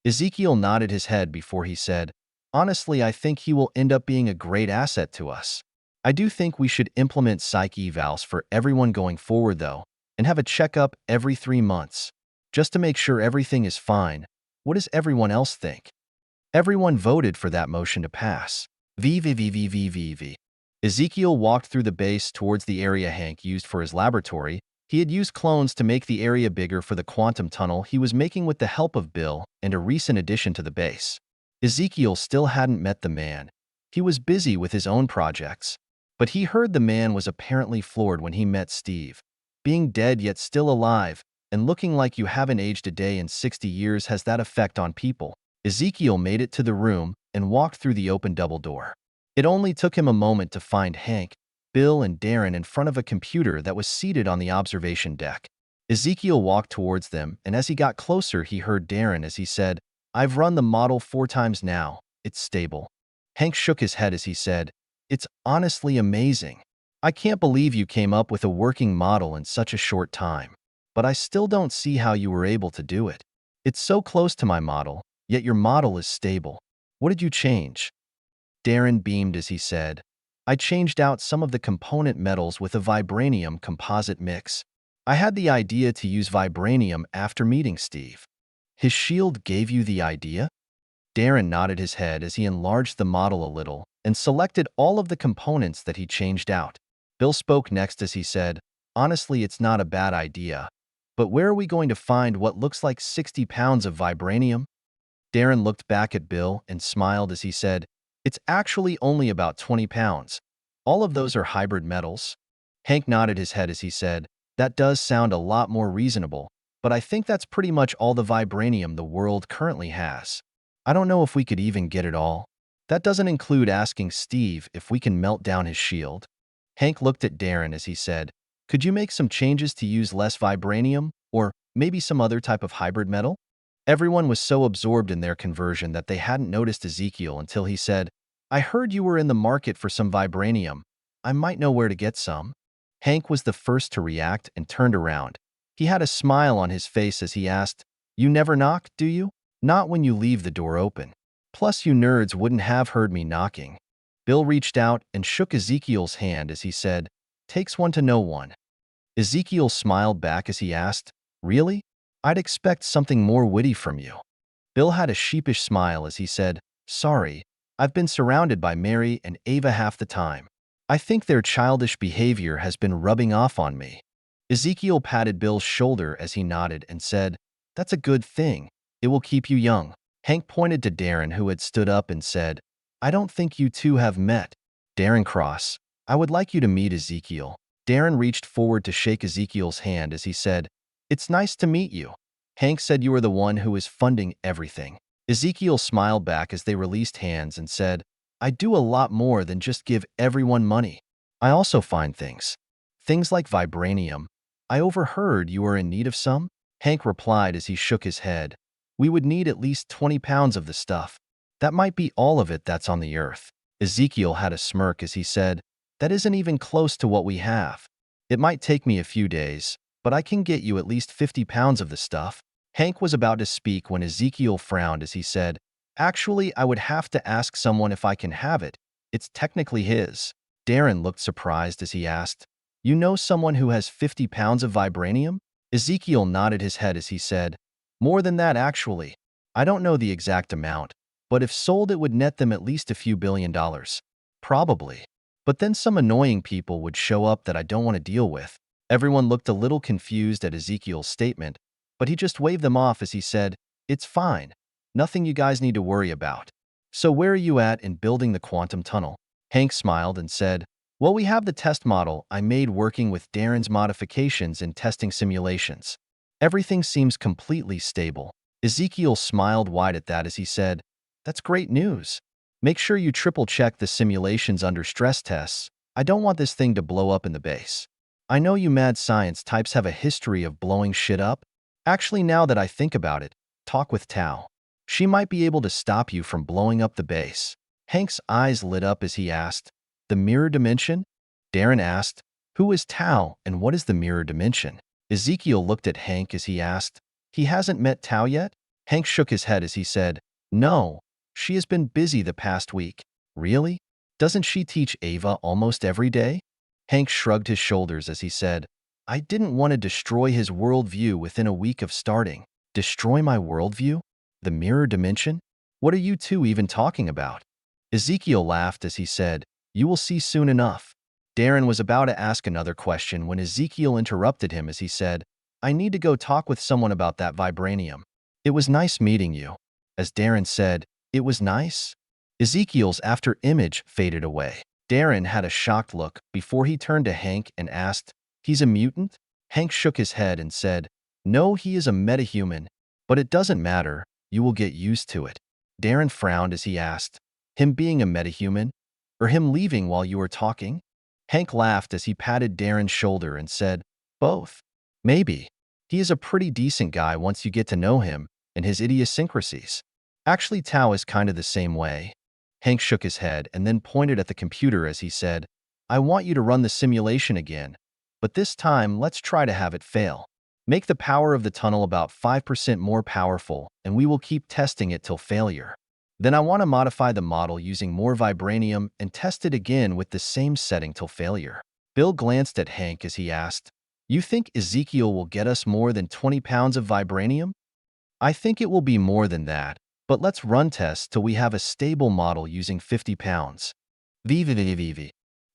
Ezekiel nodded his head before he said, "Honestly, I think he will end up being a great asset to us. I do think we should implement psych evals for everyone going forward though, and have a checkup every 3 months, just to make sure everything is fine. What does everyone else think?" Everyone voted for that motion to pass. VVVVVVV. Ezekiel walked through the base towards the area Hank used for his laboratory. He had used clones to make the area bigger for the quantum tunnel he was making with the help of Bill and a recent addition to the base. Ezekiel still hadn't met the man. He was busy with his own projects. But he heard the man was apparently floored when he met Steve. Being dead yet still alive, and looking like you haven't aged a day in 60 years has that effect on people. Ezekiel made it to the room and walked through the open double door. It only took him a moment to find Hank, Bill, and Darren in front of a computer that was seated on the observation deck. Ezekiel walked towards them, and as he got closer, he heard Darren as he said, "I've run the model 4 times now. It's stable." Hank shook his head as he said, "It's honestly amazing. I can't believe you came up with a working model in such a short time. But I still don't see how you were able to do it. It's so close to my model, yet your model is stable. What did you change?" Darren beamed as he said, "I changed out some of the component metals with a vibranium composite mix. I had the idea to use vibranium after meeting Steve." "His shield gave you the idea?" Darren nodded his head as he enlarged the model a little and selected all of the components that he changed out. Bill spoke next as he said, "Honestly, it's not a bad idea. But where are we going to find what looks like 60 pounds of vibranium?" Darren looked back at Bill and smiled as he said, "It's actually only about 20 pounds. All of those are hybrid metals." Hank nodded his head as he said, "That does sound a lot more reasonable, but I think that's pretty much all the vibranium the world currently has. I don't know if we could even get it all. That doesn't include asking Steve if we can melt down his shield." Hank looked at Darren as he said, Could you make some changes to use less vibranium, or maybe some other type of hybrid metal? Everyone was so absorbed in their conversion that they hadn't noticed Ezekiel until he said, I heard you were in the market for some vibranium. I might know where to get some. Hank was the first to react and turned around. He had a smile on his face as he asked, You never knock, do you? Not when you leave the door open. Plus, you nerds wouldn't have heard me knocking. Bill reached out and shook Ezekiel's hand as he said, Takes one to know one. Ezekiel smiled back as he asked, Really? I'd expect something more witty from you. Bill had a sheepish smile as he said, Sorry, I've been surrounded by Mary and Ava half the time. I think their childish behavior has been rubbing off on me. Ezekiel patted Bill's shoulder as he nodded and said, That's a good thing. It will keep you young. Hank pointed to Darren, who had stood up, and said, I don't think you two have met. Darren Cross, I would like you to meet Ezekiel. Darren reached forward to shake Ezekiel's hand as he said, It's nice to meet you. Hank said you were the one who is funding everything. Ezekiel smiled back as they released hands and said, I do a lot more than just give everyone money. I also find things. Things like vibranium. I overheard you are in need of some? Hank replied as he shook his head. We would need at least 20 pounds of the stuff. That might be all of it that's on the earth. Ezekiel had a smirk as he said, That isn't even close to what we have. It might take me a few days, but I can get you at least 50 pounds of the stuff. Hank was about to speak when Ezekiel frowned as he said, Actually, I would have to ask someone if I can have it. It's technically his. Darren looked surprised as he asked, You know someone who has 50 pounds of vibranium? Ezekiel nodded his head as he said, More than that, actually. I don't know the exact amount, but if sold it would net them at least a few $1 billion. Probably. But then some annoying people would show up that I don't want to deal with. Everyone looked a little confused at Ezekiel's statement, but he just waved them off as he said, It's fine. Nothing you guys need to worry about. So where are you at in building the quantum tunnel? Hank smiled and said, Well, we have the test model I made working with Darren's modifications and testing simulations. Everything seems completely stable. Ezekiel smiled wide at that as he said, That's great news. Make sure you triple-check the simulations under stress tests. I don't want this thing to blow up in the base. I know you mad science types have a history of blowing shit up. Actually, now that I think about it, talk with Tao. She might be able to stop you from blowing up the base. Hank's eyes lit up as he asked, The mirror dimension? Darren asked, Who is Tao and what is the mirror dimension? Ezekiel looked at Hank as he asked, He hasn't met Tao yet? Hank shook his head as he said, No, she has been busy the past week. Really? Doesn't she teach Ava almost every day? Hank shrugged his shoulders as he said, I didn't want to destroy his worldview within a week of starting. Destroy my worldview? The mirror dimension? What are you two even talking about? Ezekiel laughed as he said, You will see soon enough. Darren was about to ask another question when Ezekiel interrupted him as he said, I need to go talk with someone about that vibranium. It was nice meeting you. As Darren said, It was nice? Ezekiel's after image faded away. Darren had a shocked look before he turned to Hank and asked, He's a mutant? Hank shook his head and said, No, he is a metahuman, but it doesn't matter. You will get used to it. Darren frowned as he asked, Him being a metahuman? Or him leaving while you were talking? Hank laughed as he patted Darren's shoulder and said, Both. Maybe. He is a pretty decent guy once you get to know him and his idiosyncrasies. Actually, Tao is kind of the same way. Hank shook his head and then pointed at the computer as he said, I want you to run the simulation again, but this time let's try to have it fail. Make the power of the tunnel about 5% more powerful, and we will keep testing it till failure. Then I want to modify the model using more vibranium and test it again with the same setting till failure. Bill glanced at Hank as he asked, You think Ezekiel will get us more than 20 pounds of vibranium? I think it will be more than that, but let's run tests till we have a stable model using 50 pounds. VVVVV.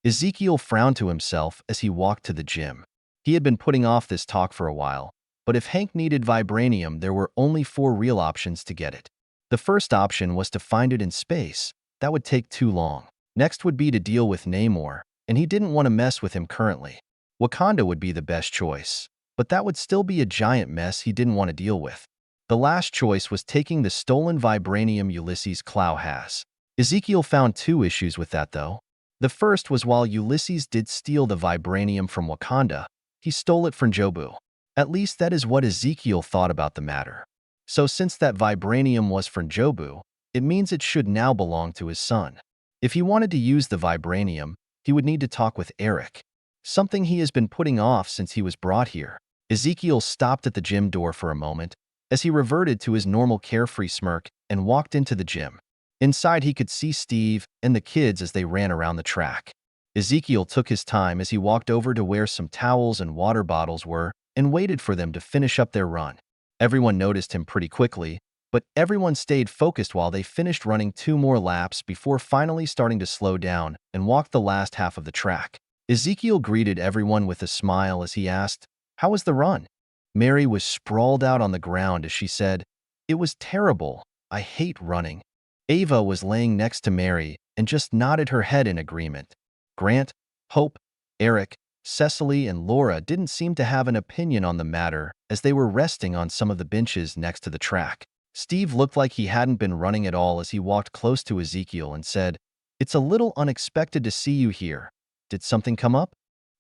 Ezekiel frowned to himself as he walked to the gym. He had been putting off this talk for a while, but if Hank needed vibranium, there were only 4 real options to get it. The first option was to find it in space. That would take too long. Next would be to deal with Namor, and he didn't want to mess with him currently. Wakanda would be the best choice, but that would still be a giant mess he didn't want to deal with. The last choice was taking the stolen vibranium Ulysses Clow has. Ezekiel found 2 issues with that though. The first was while Ulysses did steal the vibranium from Wakanda, He stole it from Jobu. At least that is what Ezekiel thought about the matter. So since that vibranium was from Jobu, it means it should now belong to his son. If he wanted to use the vibranium, he would need to talk with Eric, something he has been putting off since he was brought here. Ezekiel stopped at the gym door for a moment as he reverted to his normal carefree smirk and walked into the gym. Inside, he could see Steve and the kids as they ran around the track. Ezekiel took his time as he walked over to where some towels and water bottles were and waited for them to finish up their run. Everyone noticed him pretty quickly, but everyone stayed focused while they finished running 2 more laps before finally starting to slow down and walk the last half of the track. Ezekiel greeted everyone with a smile as he asked, "How was the run?" Mary was sprawled out on the ground as she said, "It was terrible. I hate running." Ava was laying next to Mary and just nodded her head in agreement. Grant, Hope, Eric, Cecily, and Laura didn't seem to have an opinion on the matter as they were resting on some of the benches next to the track. Steve looked like he hadn't been running at all as he walked close to Ezekiel and said, "It's a little unexpected to see you here. Did something come up?"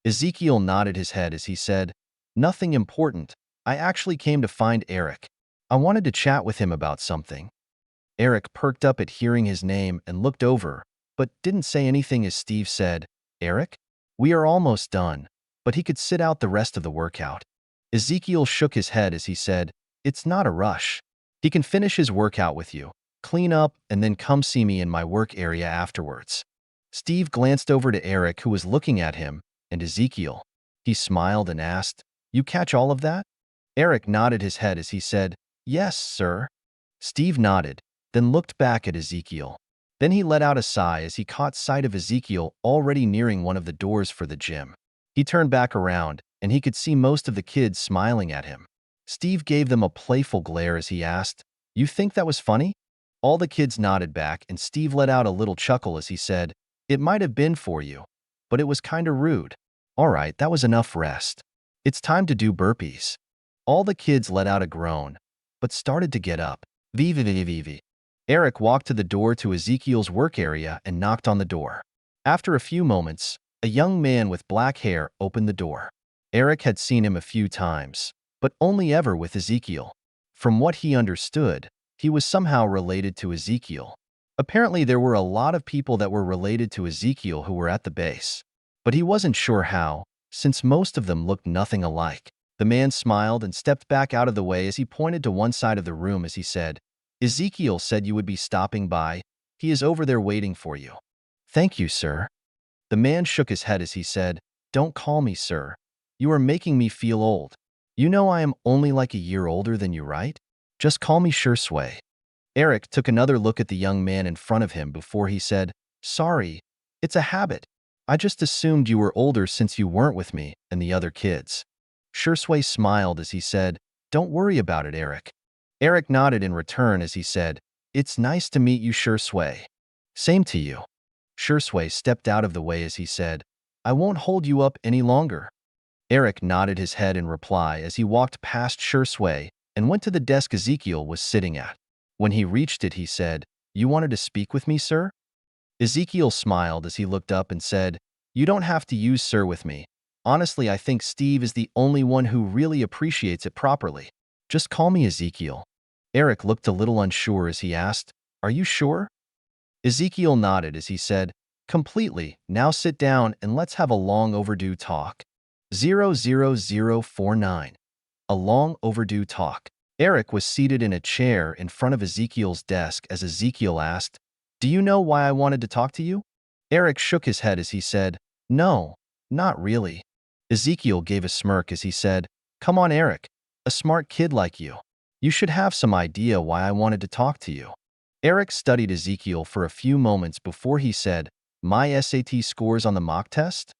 Ezekiel nodded his head as he said, "Nothing important. I actually came to find Eric. I wanted to chat with him about something." Eric perked up at hearing his name and looked over, but didn't say anything as Steve said, "Eric? We are almost done," but he could sit out the rest of the workout. Ezekiel shook his head as he said, "It's not a rush. He can finish his workout with you, clean up, and then come see me in my work area afterwards." Steve glanced over to Eric, who was looking at him, and Ezekiel. He smiled and asked, "You catch all of that?" Eric nodded his head as he said, "Yes, sir." Steve nodded, then looked back at Ezekiel. Then he let out a sigh as he caught sight of Ezekiel already nearing one of the doors for the gym. He turned back around, and he could see most of the kids smiling at him. Steve gave them a playful glare as he asked, "You think that was funny?" All the kids nodded back, and Steve let out a little chuckle as he said, "It might have been for you, but it was kinda rude." "All right, that was enough rest. It's time to do burpees." All the kids let out a groan, but started to get up. Vivi. Eric walked to the door to Ezekiel's work area and knocked on the door. After a few moments, a young man with black hair opened the door. Eric had seen him a few times, but only ever with Ezekiel. From what he understood, he was somehow related to Ezekiel. Apparently, there were a lot of people that were related to Ezekiel who were at the base, but he wasn't sure how, since most of them looked nothing alike. The man smiled and stepped back out of the way as he pointed to one side of the room as he said, "Ezekiel said you would be stopping by. He is over there waiting for you." "Thank you, sir." The man shook his head as he said, "Don't call me sir. You are making me feel old. You know I am only like a year older than you, right? Just call me Shursway." Eric took another look at the young man in front of him before he said, "Sorry, it's a habit. I just assumed you were older since you weren't with me and the other kids." Shursway smiled as he said, "Don't worry about it, Eric." Eric nodded in return as he said, "It's nice to meet you, Shursway." "Same to you." Shursway stepped out of the way as he said, "I won't hold you up any longer." Eric nodded his head in reply as he walked past Shursway and went to the desk Ezekiel was sitting at. When he reached it, he said, "You wanted to speak with me, sir?" Ezekiel smiled as he looked up and said, "You don't have to use sir with me. Honestly, I think Steve is the only one who really appreciates it properly. Just call me Ezekiel." Eric looked a little unsure as he asked, "Are you sure?" Ezekiel nodded as he said, "Completely. Now sit down and let's have a long overdue talk." 00049. A long overdue talk. Eric was seated in a chair in front of Ezekiel's desk as Ezekiel asked, "Do you know why I wanted to talk to you?" Eric shook his head as he said, "No, not really." Ezekiel gave a smirk as he said, "Come on, Eric, a smart kid like you. You should have some idea why I wanted to talk to you." Eric studied Ezekiel for a few moments before he said, "My SAT scores on the mock test?"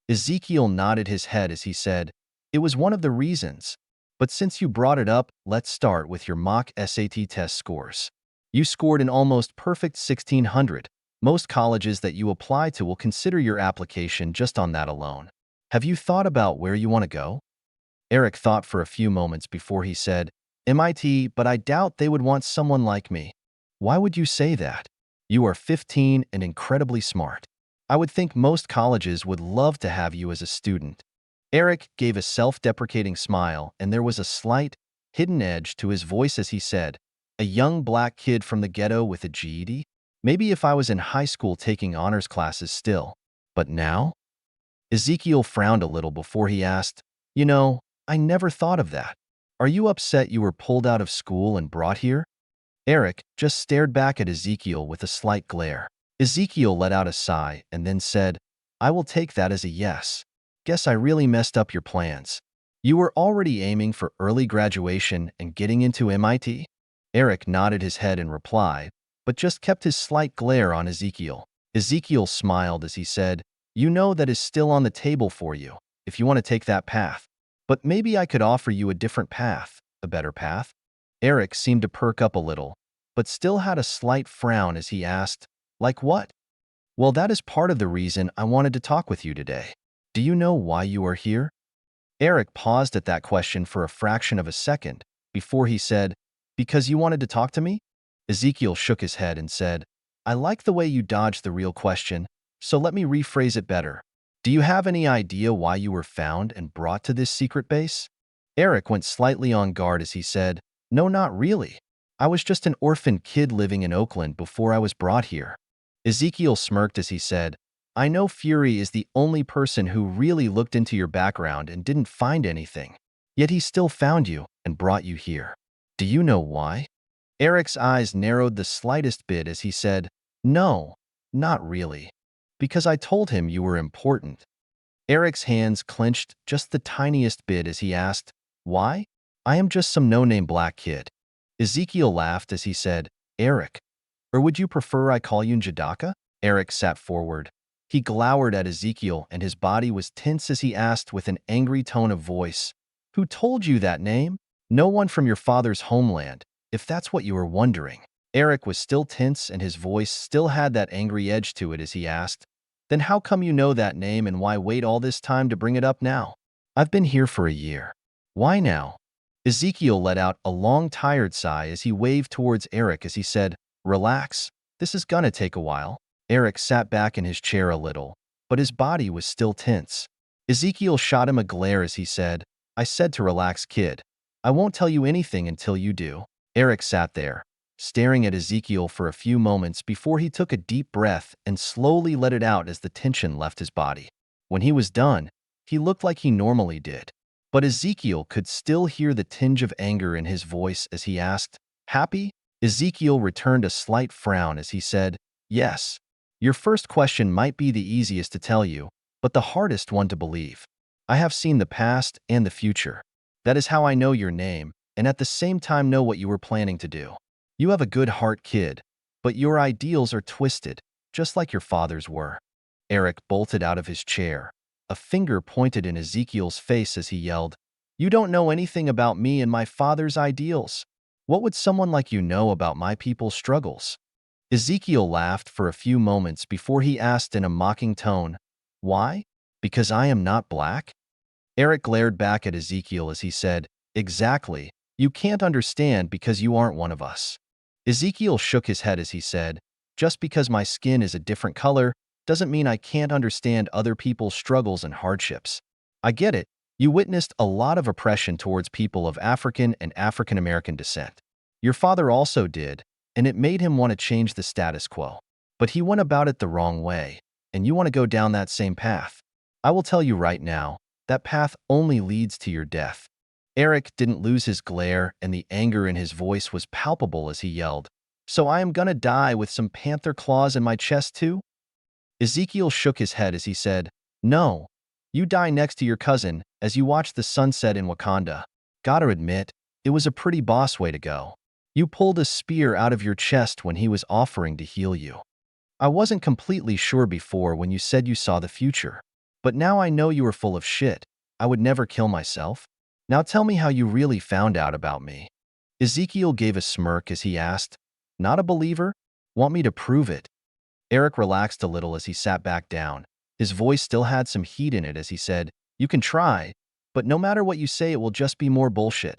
Ezekiel nodded his head as he said, "It was one of the reasons. But since you brought it up, let's start with your mock SAT test scores. You scored an almost perfect 1600. Most colleges that you apply to will consider your application just on that alone. Have you thought about where you want to go?" Eric thought for a few moments before he said, "MIT, but I doubt they would want someone like me." "Why would you say that? You are 15 and incredibly smart. I would think most colleges would love to have you as a student." Eric gave a self-deprecating smile, and there was a slight, hidden edge to his voice as he said, "A young black kid from the ghetto with a GED? Maybe if I was in high school taking honors classes still. But now?" Ezekiel frowned a little before he asked, "You know, I never thought of that. Are you upset you were pulled out of school and brought here?" Eric just stared back at Ezekiel with a slight glare. Ezekiel let out a sigh and then said, "I will take that as a yes. Guess I really messed up your plans. You were already aiming for early graduation and getting into MIT?" Eric nodded his head in reply, but just kept his slight glare on Ezekiel. Ezekiel smiled as he said, "You know that is still on the table for you, if you want to take that path. But maybe I could offer you a different path, a better path." Eric seemed to perk up a little, but still had a slight frown as he asked, "Like what?" "Well, that is part of the reason I wanted to talk with you today. Do you know why you are here?" Eric paused at that question for a fraction of a second before he said, "Because you wanted to talk to me?" Ezekiel shook his head and said, "I like the way you dodged the real question, so let me rephrase it better. Do you have any idea why you were found and brought to this secret base?" Eric went slightly on guard as he said, "No, not really. I was just an orphan kid living in Oakland before I was brought here." Ezekiel smirked as he said, "I know Fury is the only person who really looked into your background and didn't find anything. Yet he still found you and brought you here. Do you know why?" Eric's eyes narrowed the slightest bit as he said, "No, not really. Because I told him you were important." Eric's hands clenched just the tiniest bit as he asked, "Why?" "I am just some no-name black kid." Ezekiel laughed as he said, "Eric, or would you prefer I call you Njadaka?" Eric sat forward. He glowered at Ezekiel and his body was tense as he asked with an angry tone of voice, "Who told you that name?" "No one from your father's homeland, if that's what you were wondering." Eric was still tense and his voice still had that angry edge to it as he asked, "Then how come you know that name and why wait all this time to bring it up now?" "I've been here for a year." "Why now?" Ezekiel let out a long tired sigh as he waved towards Eric as he said, "Relax, this is gonna take a while." Eric sat back in his chair a little, but his body was still tense. Ezekiel shot him a glare as he said, "I said to relax, kid. I won't tell you anything until you do." Eric sat there, staring at Ezekiel for a few moments before he took a deep breath and slowly let it out as the tension left his body. When he was done, he looked like he normally did. But Ezekiel could still hear the tinge of anger in his voice as he asked, "Happy?" Ezekiel returned a slight frown as he said, "Yes. Your first question might be the easiest to tell you, but the hardest one to believe. I have seen the past and the future. That is how I know your name, and at the same time know what you were planning to do. You have a good heart, kid, but your ideals are twisted, just like your father's were." Eric bolted out of his chair. A finger pointed in Ezekiel's face as he yelled, "You don't know anything about me and my father's ideals. What would someone like you know about my people's struggles?" Ezekiel laughed for a few moments before he asked in a mocking tone, "Why? Because I am not black?" Eric glared back at Ezekiel as he said, "Exactly. You can't understand because you aren't one of us." Ezekiel shook his head as he said, "Just because my skin is a different color doesn't mean I can't understand other people's struggles and hardships. I get it. You witnessed a lot of oppression towards people of African and African American descent. Your father also did, and it made him want to change the status quo. But he went about it the wrong way, and you want to go down that same path. I will tell you right now, that path only leads to your death." Eric didn't lose his glare, and the anger in his voice was palpable as he yelled, "So I am gonna die with some panther claws in my chest too?" Ezekiel shook his head as he said, "No, you die next to your cousin as you watch the sunset in Wakanda. Gotta admit, it was a pretty boss way to go. You pulled a spear out of your chest when he was offering to heal you. I wasn't completely sure before when you said you saw the future, but now I know you were full of shit. I would never kill myself. Now tell me how you really found out about me." Ezekiel gave a smirk as he asked, "Not a believer? Want me to prove it?" Eric relaxed a little as he sat back down. His voice still had some heat in it as he said, "You can try, but no matter what you say, it will just be more bullshit."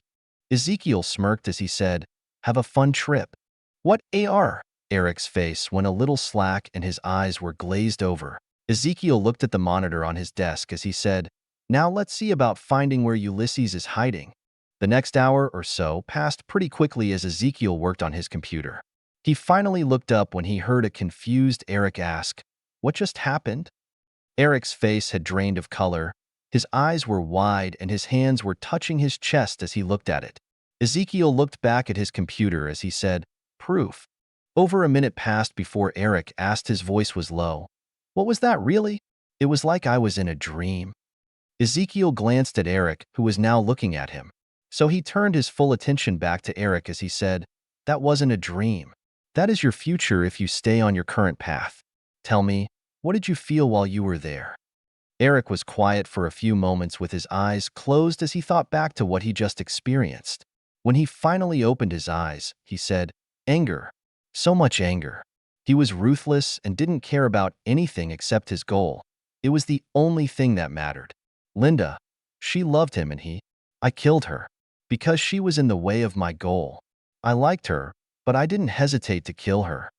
Ezekiel smirked as he said, "Have a fun trip." "What AR?" Eric's face went a little slack and his eyes were glazed over. Ezekiel looked at the monitor on his desk as he said, Now let's see about finding where Ulysses is hiding. The next hour or so passed pretty quickly as Ezekiel worked on his computer. He finally looked up when he heard a confused Eric ask, "What just happened?" Eric's face had drained of color. His eyes were wide and his hands were touching his chest as he looked at it. Ezekiel looked back at his computer as he said, "Proof." Over a minute passed before Eric asked. His voice was low, "What was that really?" "It was like I was in a dream." Ezekiel glanced at Eric, who was now looking at him. So he turned his full attention back to Eric as he said, "That wasn't a dream. That is your future if you stay on your current path. Tell me, what did you feel while you were there?" Eric was quiet for a few moments with his eyes closed as he thought back to what he just experienced. When he finally opened his eyes, he said, "Anger. So much anger." He was ruthless and didn't care about anything except his goal. It was the only thing that mattered. Linda. She loved him and I killed her. Because she was in the way of my goal. I liked her, but I didn't hesitate to kill her.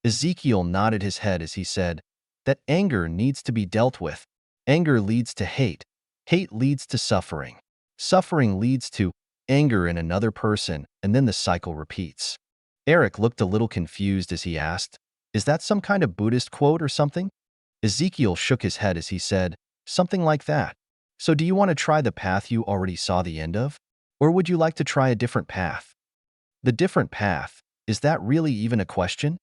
Ezekiel nodded his head as he said, "That anger needs to be dealt with. Anger leads to hate. Hate leads to suffering. Suffering leads to anger in another person, and then the cycle repeats." Eric looked a little confused as he asked, "Is that some kind of Buddhist quote or something?" Ezekiel shook his head as he said, "Something like that. So do you want to try the path you already saw the end of? Or would you like to try a different path?" "The different path, is that really even a question?"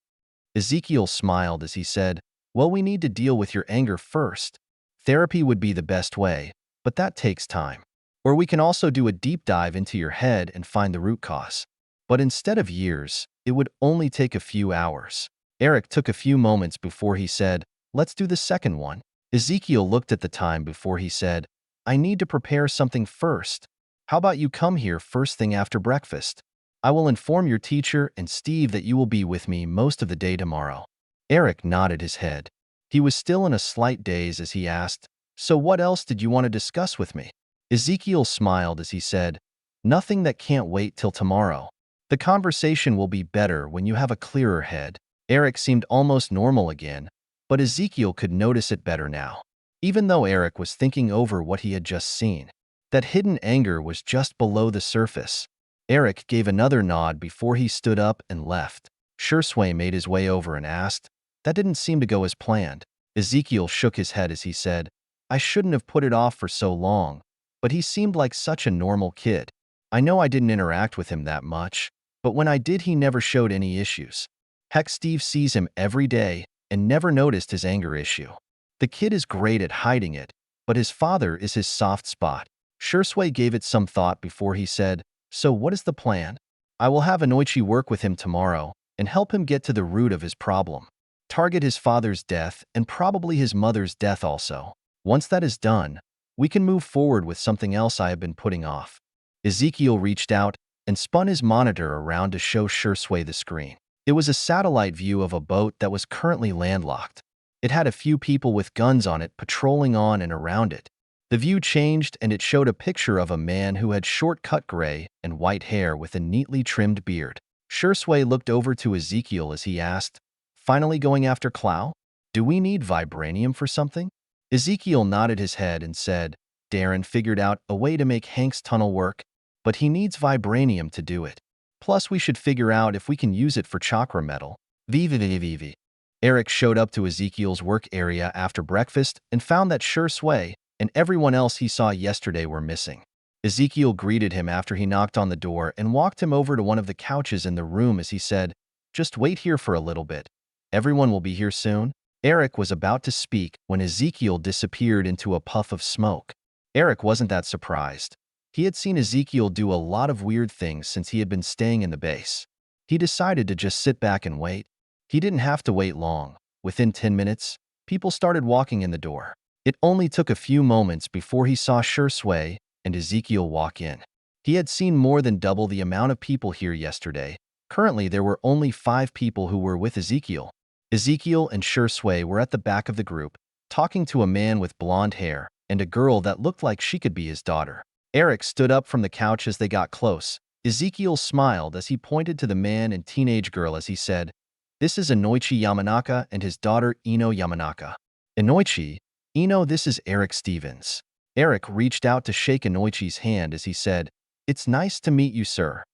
Ezekiel smiled as he said, "Well, we need to deal with your anger first. Therapy would be the best way, but that takes time. Or we can also do a deep dive into your head and find the root cause. But instead of years, it would only take a few hours." Eric took a few moments before he said, "Let's do the second one." Ezekiel looked at the time before he said, "I need to prepare something first. How about you come here first thing after breakfast? I will inform your teacher and Steve that you will be with me most of the day tomorrow." Eric nodded his head. He was still in a slight daze as he asked, "So what else did you want to discuss with me?" Ezekiel smiled as he said, "Nothing that can't wait till tomorrow. The conversation will be better when you have a clearer head." Eric seemed almost normal again, but Ezekiel could notice it better now. Even though Eric was thinking over what he had just seen, that hidden anger was just below the surface. Eric gave another nod before he stood up and left. Shursway made his way over and asked, "That didn't seem to go as planned." Ezekiel shook his head as he said, "I shouldn't have put it off for so long, but he seemed like such a normal kid. I know I didn't interact with him that much, but when I did he never showed any issues. Heck, Steve sees him every day and never noticed his anger issue. The kid is great at hiding it, but his father is his soft spot." Shursway gave it some thought before he said, "So what is the plan?" "I will have Anoichi work with him tomorrow and help him get to the root of his problem. Target his father's death and probably his mother's death also. Once that is done, we can move forward with something else I have been putting off." Ezekiel reached out and spun his monitor around to show Shursway the screen. It was a satellite view of a boat that was currently landlocked. It had a few people with guns on it patrolling on and around it. The view changed and it showed a picture of a man who had short-cut gray and white hair with a neatly trimmed beard. Shursway looked over to Ezekiel as he asked, "Finally going after Clow? Do we need vibranium for something?" Ezekiel nodded his head and said, "Darren figured out a way to make Hank's tunnel work, but he needs vibranium to do it. Plus, we should figure out if we can use it for chakra metal." VVVVV. Eric showed up to Ezekiel's work area after breakfast and found that Shursway and everyone else he saw yesterday were missing. Ezekiel greeted him after he knocked on the door and walked him over to one of the couches in the room as he said, "Just wait here for a little bit. Everyone will be here soon." Eric was about to speak when Ezekiel disappeared into a puff of smoke. Eric wasn't that surprised. He had seen Ezekiel do a lot of weird things since he had been staying in the base. He decided to just sit back and wait. He didn't have to wait long. Within 10 minutes, people started walking in the door. It only took a few moments before he saw Shursway and Ezekiel walk in. He had seen more than double the amount of people here yesterday. Currently, there were only 5 people who were with Ezekiel. Ezekiel and Shursway were at the back of the group, talking to a man with blonde hair and a girl that looked like she could be his daughter. Eric stood up from the couch as they got close. Ezekiel smiled as he pointed to the man and teenage girl as he said, "This is Anoichi Yamanaka and his daughter Ino Yamanaka." "Anoichi, Ino, this is Eric Stevens." Eric reached out to shake Inoichi's hand as he said, "It's nice to meet you, sir."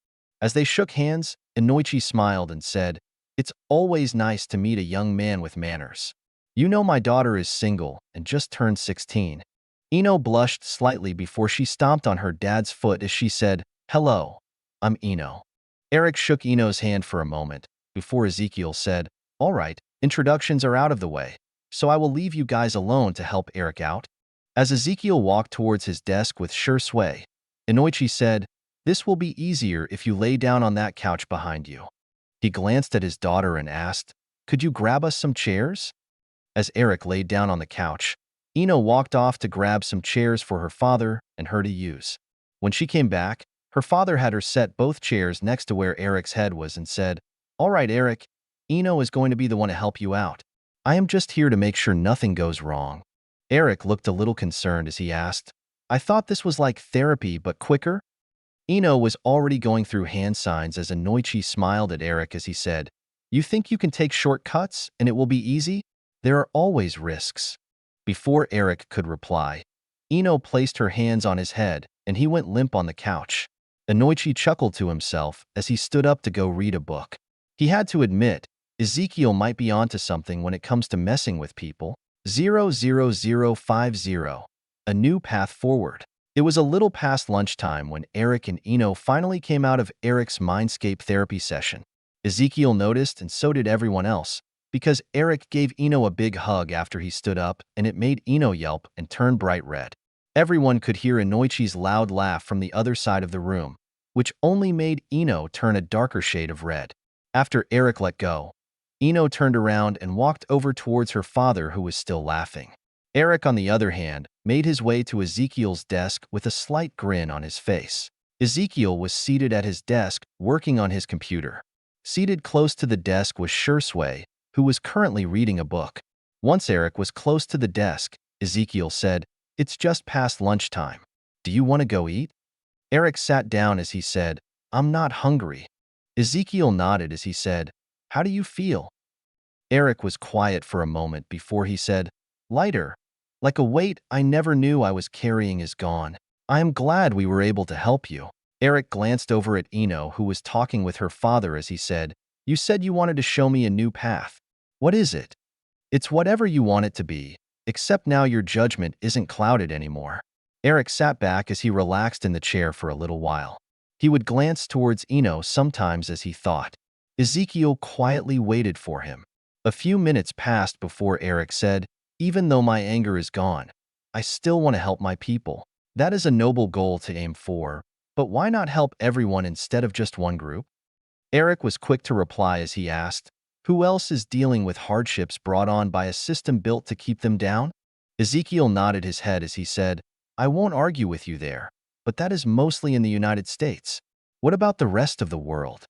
As they shook hands, Inoichi smiled and said, "It's always nice to meet a young man with manners. You know my daughter is single and just turned 16. Ino blushed slightly before she stomped on her dad's foot as she said, "Hello, I'm Ino." Eric shook Ino's hand for a moment before Ezekiel said, "All right, introductions are out of the way, so I will leave you guys alone to help Eric out." As Ezekiel walked towards his desk with sure sway, Inoichi said, "This will be easier if you lay down on that couch behind you." He glanced at his daughter and asked, "Could you grab us some chairs?" As Eric laid down on the couch, Ino walked off to grab some chairs for her father and her to use. When she came back, her father had her set both chairs next to where Eric's head was and said, "All right, Eric, Ino is going to be the one to help you out. I am just here to make sure nothing goes wrong." Eric looked a little concerned as he asked, "I thought this was like therapy but quicker?" Ino was already going through hand signs as Inoichi smiled at Eric as he said, "You think you can take shortcuts and it will be easy? There are always risks." Before Eric could reply, Ino placed her hands on his head and he went limp on the couch. Inoichi chuckled to himself as he stood up to go read a book. He had to admit, Ezekiel might be onto something when it comes to messing with people. 00050. A new path forward. It was a little past lunchtime when Eric and Ino finally came out of Eric's mindscape therapy session. Ezekiel noticed, and so did everyone else, because Eric gave Ino a big hug after he stood up, and it made Ino yelp and turn bright red. Everyone could hear Inoichi's loud laugh from the other side of the room, which only made Ino turn a darker shade of red. After Eric let go, Ino turned around and walked over towards her father, who was still laughing. Eric, on the other hand, made his way to Ezekiel's desk with a slight grin on his face. Ezekiel was seated at his desk, working on his computer. Seated close to the desk was Shursway, who was currently reading a book. Once Eric was close to the desk, Ezekiel said, "It's just past lunchtime. Do you want to go eat?" Eric sat down as he said, "I'm not hungry." Ezekiel nodded as he said, "How do you feel?" Eric was quiet for a moment before he said, "Lighter. Like a weight I never knew I was carrying is gone. I am glad we were able to help you." Eric glanced over at Ino, who was talking with her father, as he said, "You said you wanted to show me a new path. What is it?" "It's whatever you want it to be, except now your judgment isn't clouded anymore." Eric sat back as he relaxed in the chair for a little while. He would glance towards Ino sometimes as he thought. Ezekiel quietly waited for him. A few minutes passed before Eric said, "Even though my anger is gone, I still want to help my people. That is a noble goal to aim for, but why not help everyone instead of just one group?" Eric was quick to reply as he asked, "Who else is dealing with hardships brought on by a system built to keep them down?" Ezekiel nodded his head as he said, "I won't argue with you there, but that is mostly in the United States. What about the rest of the world?"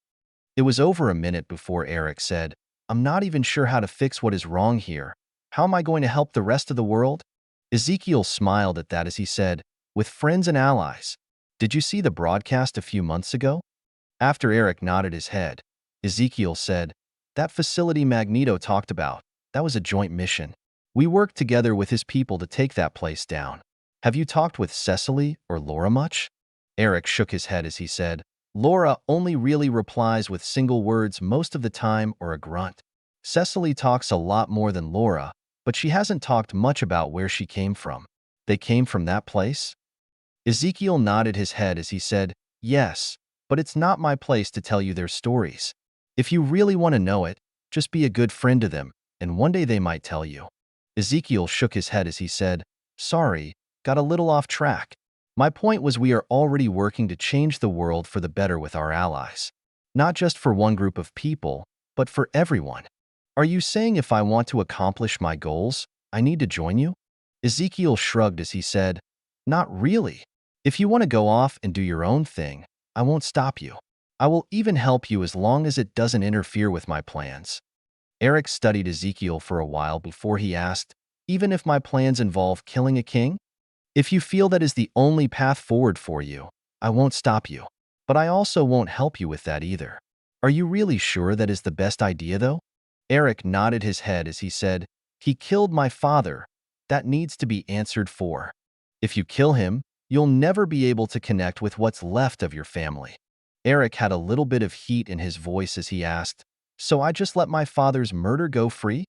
It was over a minute before Eric said, "I'm not even sure how to fix what is wrong here. How am I going to help the rest of the world?" Ezekiel smiled at that as he said, "With friends and allies. Did you see the broadcast a few months ago?" After Eric nodded his head, Ezekiel said, "That facility Magneto talked about, that was a joint mission. We worked together with his people to take that place down. Have you talked with Cecily or Laura much?" Eric shook his head as he said, "Laura only really replies with single words most of the time or a grunt. Cecily talks a lot more than Laura, but she hasn't talked much about where she came from." "They came from that place?" Ezekiel nodded his head as he said, "Yes, but it's not my place to tell you their stories. If you really want to know it, just be a good friend to them, and one day they might tell you." Ezekiel shook his head as he said, "Sorry, got a little off track. My point was we are already working to change the world for the better with our allies. Not just for one group of people, but for everyone." "Are you saying if I want to accomplish my goals, I need to join you?" Ezekiel shrugged as he said, "Not really. If you want to go off and do your own thing, I won't stop you. I will even help you as long as it doesn't interfere with my plans." Eric studied Ezekiel for a while before he asked, "Even if my plans involve killing a king? If you feel that is the only path forward for you, I won't stop you. But I also won't help you with that either." "Are you really sure that is the best idea, though?" Eric nodded his head as he said, "He killed my father. That needs to be answered for." If you kill him, you'll never be able to connect with what's left of your family. Eric had a little bit of heat in his voice as he asked, "So I just let my father's murder go free?"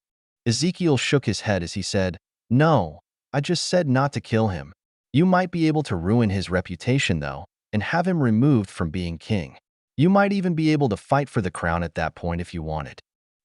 Ezekiel shook his head as he said, "No, I just said not to kill him. You might be able to ruin his reputation, though, and have him removed from being king. You might even be able to fight for the crown at that point if you wanted."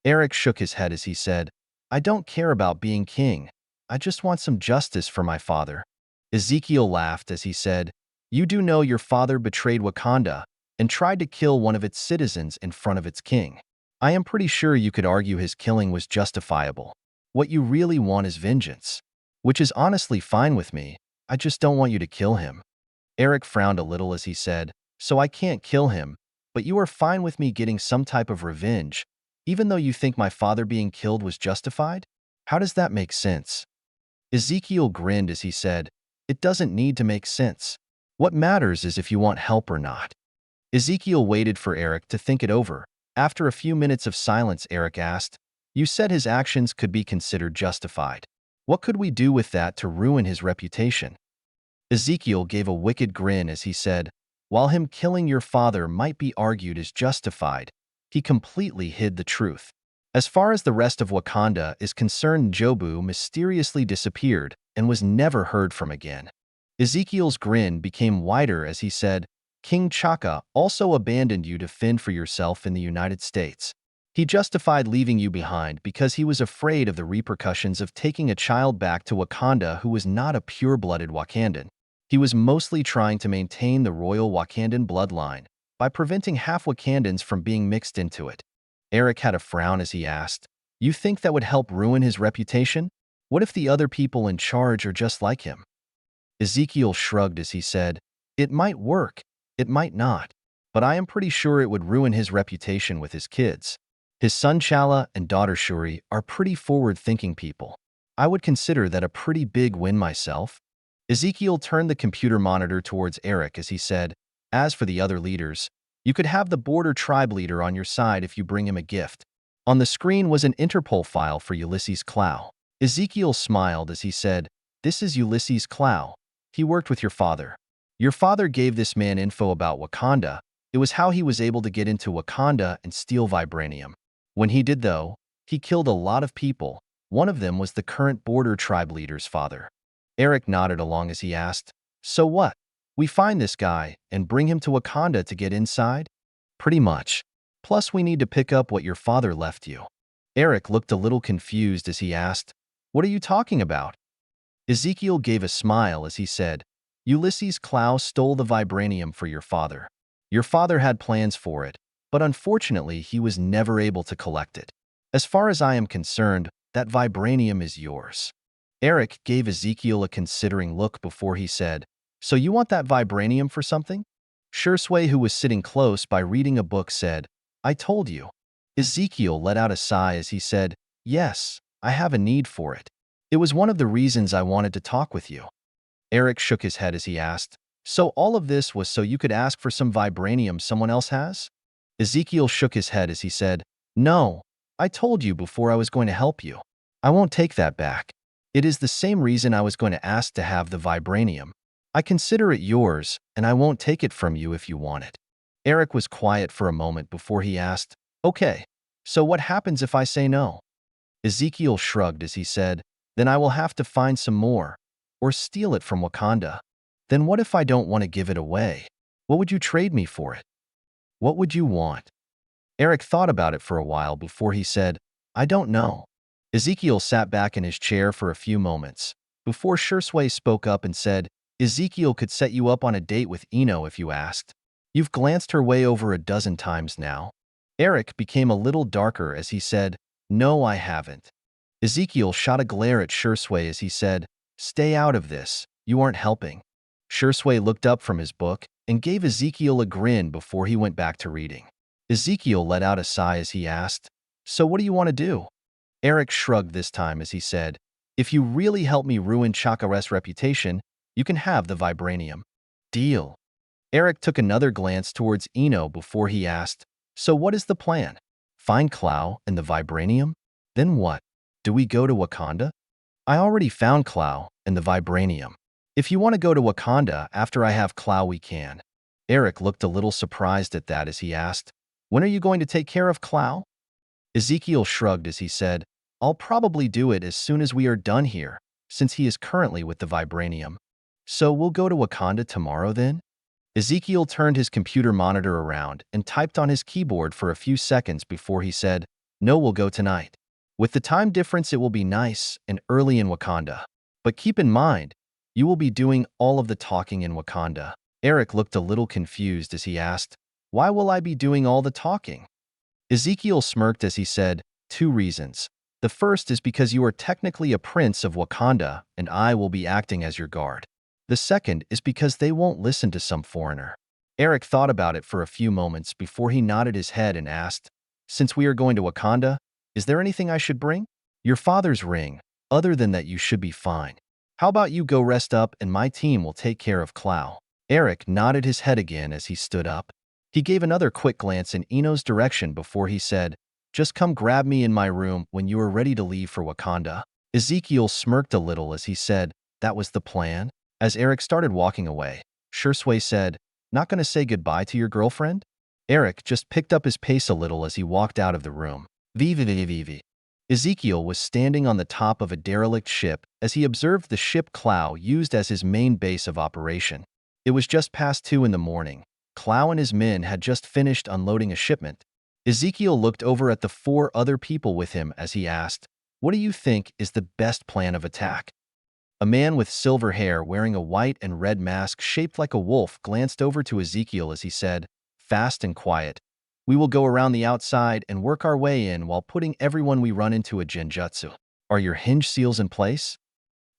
Eric shook his head as he said, "I don't care about being king. I just want some justice for my father." Ezekiel laughed as he said, "You do know your father betrayed Wakanda and tried to kill one of its citizens in front of its king. I am pretty sure you could argue his killing was justifiable. What you really want is vengeance, which is honestly fine with me. I just don't want you to kill him." Eric frowned a little as he said, "So I can't kill him, but you are fine with me getting some type of revenge, even though you think my father being killed was justified? How does that make sense?" Ezekiel grinned as he said, "It doesn't need to make sense. What matters is if you want help or not." Ezekiel waited for Eric to think it over. After a few minutes of silence, Eric asked, "You said his actions could be considered justified. What could we do with that to ruin his reputation?" Ezekiel gave a wicked grin as he said, "While him killing your father might be argued as justified, he completely hid the truth. As far as the rest of Wakanda is concerned, Jobu mysteriously disappeared and was never heard from again." Ezekiel's grin became wider as he said, "King Chakra also abandoned you to fend for yourself in the United States. He justified leaving you behind because he was afraid of the repercussions of taking a child back to Wakanda who was not a pure-blooded Wakandan. He was mostly trying to maintain the royal Wakandan bloodline by preventing half Wakandans from being mixed into it." Eric had a frown as he asked, "You think that would help ruin his reputation? What if the other people in charge are just like him?" Ezekiel shrugged as he said, "It might work, it might not, but I am pretty sure it would ruin his reputation with his kids. His son Chala and daughter Shuri are pretty forward-thinking people. I would consider that a pretty big win myself." Ezekiel turned the computer monitor towards Eric as he said, "As for the other leaders, you could have the border tribe leader on your side if you bring him a gift." On the screen was an Interpol file for Ulysses Clow. Ezekiel smiled as he said, "This is Ulysses Clow. He worked with your father. Your father gave this man info about Wakanda. It was how he was able to get into Wakanda and steal vibranium. When he did, though, he killed a lot of people. One of them was the current border tribe leader's father." Eric nodded along as he asked, "So what? We find this guy and bring him to Wakanda to get inside?" "Pretty much. Plus, we need to pick up what your father left you." Eric looked a little confused as he asked, "What are you talking about?" Ezekiel gave a smile as he said, "Ulysses Clow stole the vibranium for your father. Your father had plans for it, but unfortunately he was never able to collect it. As far as I am concerned, that vibranium is yours." Eric gave Ezekiel a considering look before he said, "So you want that vibranium for something?" Shursway, who was sitting close by reading a book, said, "I told you." Ezekiel let out a sigh as he said, "Yes, I have a need for it. It was one of the reasons I wanted to talk with you." Eric shook his head as he asked, "So all of this was so you could ask for some vibranium someone else has?" Ezekiel shook his head as he said, "No, I told you before I was going to help you. I won't take that back. It is the same reason I was going to ask to have the vibranium. I consider it yours, and I won't take it from you if you want it." Eric was quiet for a moment before he asked, "Okay, so what happens if I say no?" Ezekiel shrugged as he said, "Then I will have to find some more, or steal it from Wakanda. Then what if I don't want to give it away? What would you trade me for it? What would you want?" Eric thought about it for a while before he said, "I don't know." Ezekiel sat back in his chair for a few moments before Shursway spoke up and said, "Ezekiel could set you up on a date with Eno if you asked. You've glanced her way over a dozen times now." Eric became a little darker as he said, "No, I haven't." Ezekiel shot a glare at Shursway as he said, "Stay out of this. You aren't helping." Shursway looked up from his book and gave Ezekiel a grin before he went back to reading. Ezekiel let out a sigh as he asked, "So what do you want to do?" Eric shrugged this time as he said, "If you really help me ruin Chakra's reputation, you can have the vibranium." "Deal." Eric took another glance towards Eno before he asked, "So what is the plan? Find Clow and the vibranium? Then what? Do we go to Wakanda?" "I already found Clow and the vibranium. If you want to go to Wakanda after I have Clow, we can. Eric looked a little surprised at that as he asked, when are you going to take care of Clow? Ezekiel shrugged as he said, I'll probably do it as soon as we are done here, since he is currently with the vibranium. So we'll go to Wakanda tomorrow then? Ezekiel turned his computer monitor around and typed on his keyboard for a few seconds before he said, no, we'll go tonight. With the time difference, it will be nice and early in Wakanda. But keep in mind, you will be doing all of the talking in Wakanda. Eric looked a little confused as he asked, why will I be doing all the talking? Ezekiel smirked as he said, 2 reasons. The first is because you are technically a prince of Wakanda and I will be acting as your guard. The second is because they won't listen to some foreigner. Eric thought about it for a few moments before he nodded his head and asked, since we are going to Wakanda, is there anything I should bring? Your father's ring. Other than that, you should be fine. How about you go rest up and my team will take care of Clow? Eric nodded his head again as he stood up. He gave another quick glance in Ino's direction before he said, just come grab me in my room when you are ready to leave for Wakanda. Ezekiel smirked a little as he said, that was the plan? As Eric started walking away, Shursui said, not going to say goodbye to your girlfriend? Eric just picked up his pace a little as he walked out of the room. Vivi. Ezekiel was standing on the top of a derelict ship as he observed the ship Clow used as his main base of operation. It was just past 2 in the morning. Clow and his men had just finished unloading a shipment. Ezekiel looked over at the 4 other people with him as he asked, what do you think is the best plan of attack? A man with silver hair wearing a white and red mask shaped like a wolf glanced over to Ezekiel as he said, fast and quiet. We will go around the outside and work our way in while putting everyone we run into a genjutsu. Are your hinge seals in place?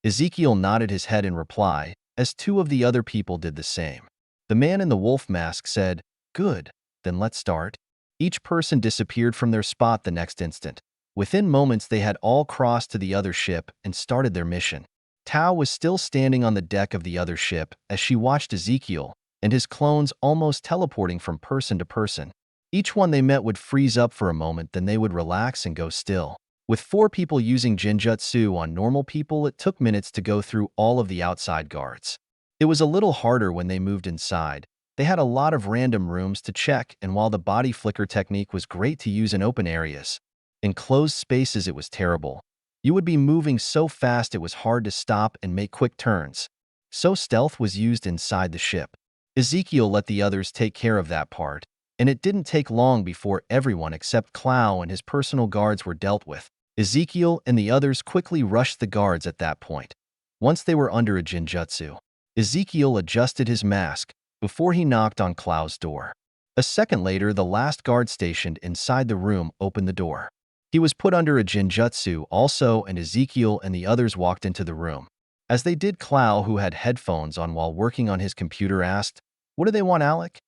Ezekiel nodded his head in reply, as 2 of the other people did the same. The man in the wolf mask said, good, then let's start. Each person disappeared from their spot the next instant. Within moments, they had all crossed to the other ship and started their mission. Tao was still standing on the deck of the other ship as she watched Ezekiel and his clones almost teleporting from person to person. Each one they met would freeze up for a moment, then they would relax and go still. With 4 people using Jinjutsu on normal people, it took minutes to go through all of the outside guards. It was a little harder when they moved inside. They had a lot of random rooms to check, and while the body flicker technique was great to use in open areas, in closed spaces it was terrible. You would be moving so fast it was hard to stop and make quick turns. So stealth was used inside the ship. Ezekiel let the others take care of that part, and it didn't take long before everyone except Clow and his personal guards were dealt with. Ezekiel and the others quickly rushed the guards at that point. Once they were under a Jinjutsu, Ezekiel adjusted his mask before he knocked on Clow's door. A second later, the last guard stationed inside the room opened the door. He was put under a Jinjutsu also, and Ezekiel and the others walked into the room. As they did, Clow, who had headphones on while working on his computer, asked, what do they want, Alec?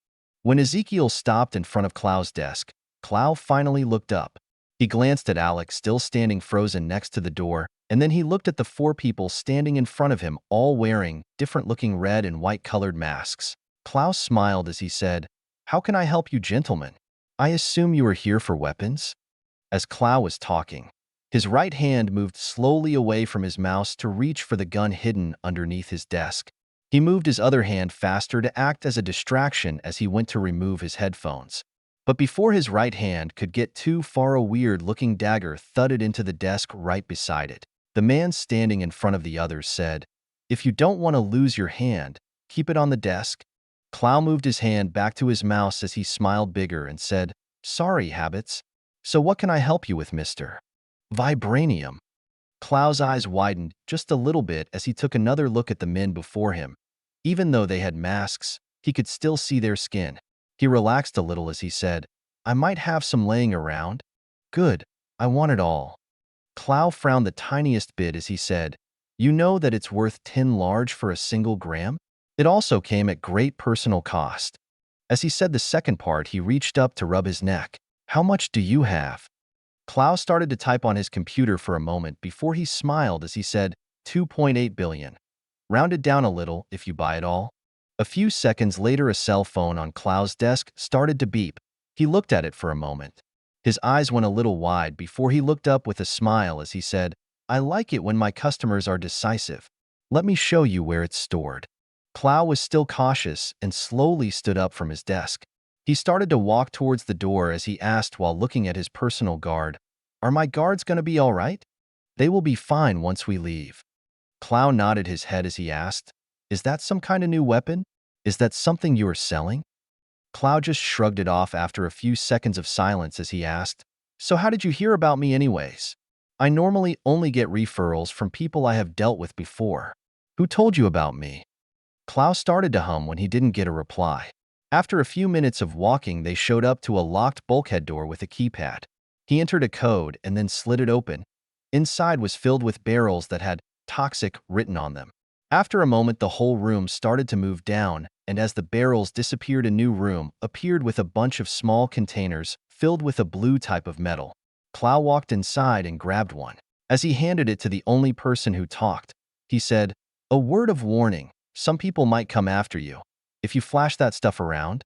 When Ezekiel stopped in front of Clow's desk, Clow finally looked up. He glanced at Alec still standing frozen next to the door, and then he looked at the 4 people standing in front of him, all wearing different-looking red and white-colored masks. Clow smiled as he said, how can I help you, gentlemen? I assume you are here for weapons? As Clow was talking, his right hand moved slowly away from his mouse to reach for the gun hidden underneath his desk. He moved his other hand faster to act as a distraction as he went to remove his headphones. But before his right hand could get too far, a weird-looking dagger thudded into the desk right beside it. The man standing in front of the others said, if you don't want to lose your hand, keep it on the desk. Clow moved his hand back to his mouse as he smiled bigger and said, sorry, habits. So what can I help you with, Mr. Vibranium? Clow's eyes widened just a little bit as he took another look at the men before him. Even though they had masks, he could still see their skin. He relaxed a little as he said, I might have some laying around. Good, I want it all. Clow frowned the tiniest bit as he said, you know that it's worth 10 large for a single gram? It also came at great personal cost. As he said the second part, he reached up to rub his neck. How much do you have? Clow started to type on his computer for a moment before he smiled as he said, 2.8 billion. Rounded down a little if you buy it all. A few seconds later, a cell phone on Clow's desk started to beep. He looked at it for a moment. His eyes went a little wide before he looked up with a smile as he said, I like it when my customers are decisive. Let me show you where it's stored. Clow was still cautious and slowly stood up from his desk. He started to walk towards the door as he asked while looking at his personal guard, "Are my guards going to be all right?" "They will be fine once we leave." Clow nodded his head as he asked, "Is that some kind of new weapon? Is that something you are selling?" Clow just shrugged it off after a few seconds of silence as he asked, "So how did you hear about me anyways? I normally only get referrals from people I have dealt with before. Who told you about me?" Clow started to hum when he didn't get a reply. After a few minutes of walking, they showed up to a locked bulkhead door with a keypad. He entered a code and then slid it open. Inside was filled with barrels that had "toxic" written on them. After a moment, the whole room started to move down, and as the barrels disappeared, a new room appeared with a bunch of small containers filled with a blue type of metal. Clow walked inside and grabbed one. As he handed it to the only person who talked, he said, "A word of warning. Some people might come after you if you flash that stuff around."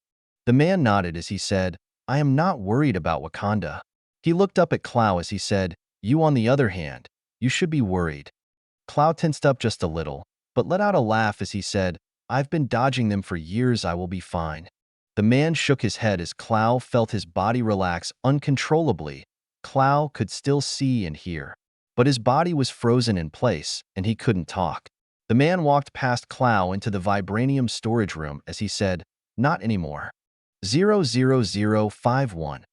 The man nodded as he said, "I am not worried about Wakanda." He looked up at Clow as he said, "You on the other hand, you should be worried." Clow tensed up just a little, but let out a laugh as he said, "I've been dodging them for years. I will be fine." The man shook his head as Clow felt his body relax uncontrollably. Clow could still see and hear, but his body was frozen in place and he couldn't talk. The man walked past Clow into the vibranium storage room as he said, "Not anymore." 00051.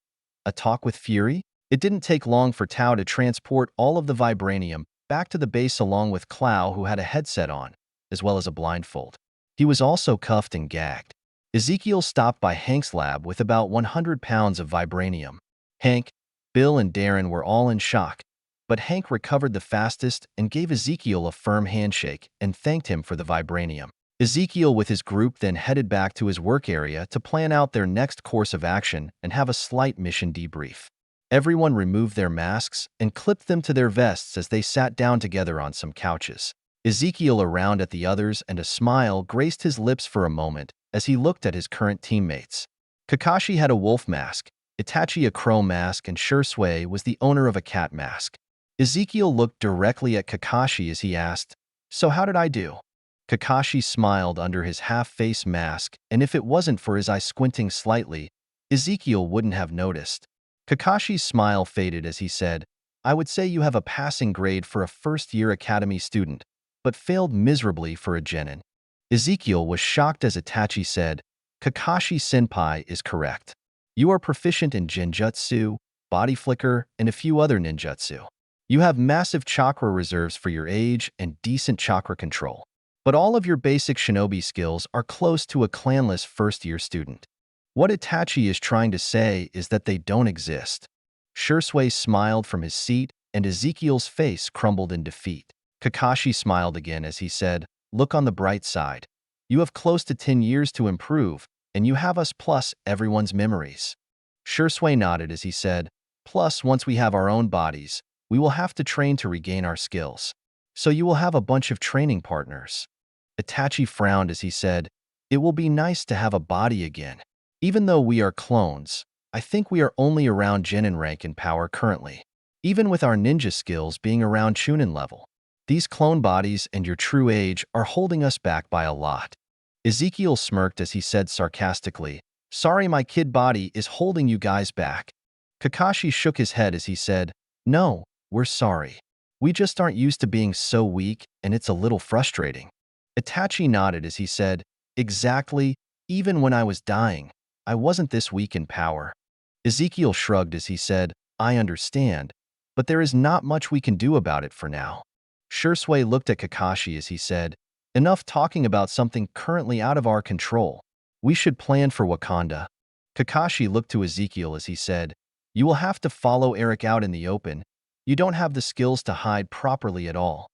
A talk with Fury? It didn't take long for Tao to transport all of the vibranium back to the base along with Clow, who had a headset on, as well as a blindfold. He was also cuffed and gagged. Ezekiel stopped by Hank's lab with about 100 pounds of vibranium. Hank, Bill, and Darren were all in shock, but Hank recovered the fastest and gave Ezekiel a firm handshake and thanked him for the vibranium. Ezekiel with his group then headed back to his work area to plan out their next course of action and have a slight mission debrief. Everyone removed their masks and clipped them to their vests as they sat down together on some couches. Ezekiel around at the others, and a smile graced his lips for a moment as he looked at his current teammates. Kakashi had a wolf mask, Itachi a crow mask, and Shursui was the owner of a cat mask. Ezekiel looked directly at Kakashi as he asked, "So how did I do?" Kakashi smiled under his half-face mask, and if it wasn't for his eyes squinting slightly, Ezekiel wouldn't have noticed. Kakashi's smile faded as he said, "I would say you have a passing grade for a first-year academy student, but failed miserably for a genin." Ezekiel was shocked as Itachi said, "Kakashi-senpai is correct. You are proficient in Genjutsu, Body Flicker, and a few other ninjutsu. You have massive chakra reserves for your age and decent chakra control. But all of your basic shinobi skills are close to a clanless first-year student." What Itachi is trying to say is that they don't exist. Shursui smiled from his seat, and Ezekiel's face crumbled in defeat. Kakashi smiled again as he said, "Look on the bright side. You have close to 10 years to improve, and you have us plus everyone's memories." Shursui nodded as he said, "Plus, once we have our own bodies, we will have to train to regain our skills. So you will have a bunch of training partners." Itachi frowned as he said, "It will be nice to have a body again. Even though we are clones, I think we are only around Genin rank in power currently, even with our ninja skills being around Chunin level. These clone bodies and your true age are holding us back by a lot." Ezekiel smirked as he said sarcastically, "Sorry, my kid body is holding you guys back." Kakashi shook his head as he said, "No, we're sorry. We just aren't used to being so weak, and it's a little frustrating." Itachi nodded as he said, "Exactly, even when I was dying, I wasn't this weak in power." Ezekiel shrugged as he said, "I understand, but there is not much we can do about it for now." Shursui looked at Kakashi as he said, "Enough talking about something currently out of our control. We should plan for Wakanda." Kakashi looked to Ezekiel as he said, "You will have to follow Eric out in the open. You don't have the skills to hide properly at all."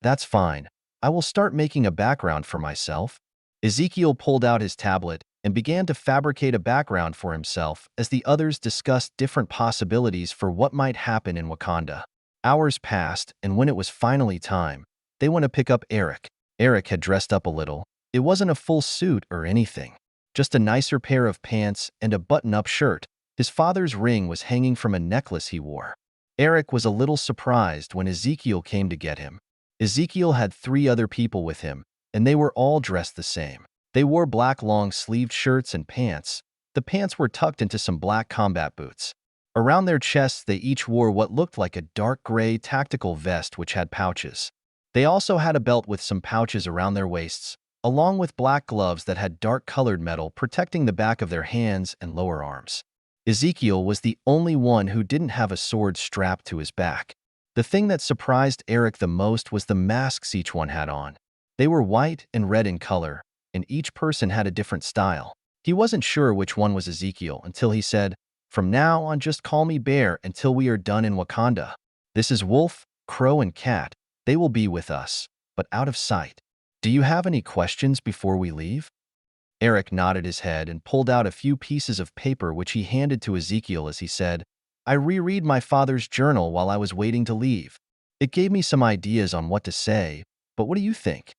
"That's fine. I will start making a background for myself." Ezekiel pulled out his tablet and began to fabricate a background for himself as the others discussed different possibilities for what might happen in Wakanda. Hours passed, and when it was finally time, they went to pick up Eric. Eric had dressed up a little. It wasn't a full suit or anything, just a nicer pair of pants and a button-up shirt. His father's ring was hanging from a necklace he wore. Eric was a little surprised when Ezekiel came to get him. Ezekiel had 3 other people with him, and they were all dressed the same. They wore black long-sleeved shirts and pants. The pants were tucked into some black combat boots. Around their chests, they each wore what looked like a dark gray tactical vest which had pouches. They also had a belt with some pouches around their waists, along with black gloves that had dark-colored metal protecting the back of their hands and lower arms. Ezekiel was the only one who didn't have a sword strapped to his back. The thing that surprised Eric the most was the masks each one had on. They were white and red in color, and each person had a different style. He wasn't sure which one was Ezekiel until he said, "From now on, just call me Bear until we are done in Wakanda. This is Wolf, Crow, and Cat. They will be with us, but out of sight. Do you have any questions before we leave?" Eric nodded his head and pulled out a few pieces of paper which he handed to Ezekiel as he said, "I reread my father's journal while I was waiting to leave. It gave me some ideas on what to say, but what do you think?"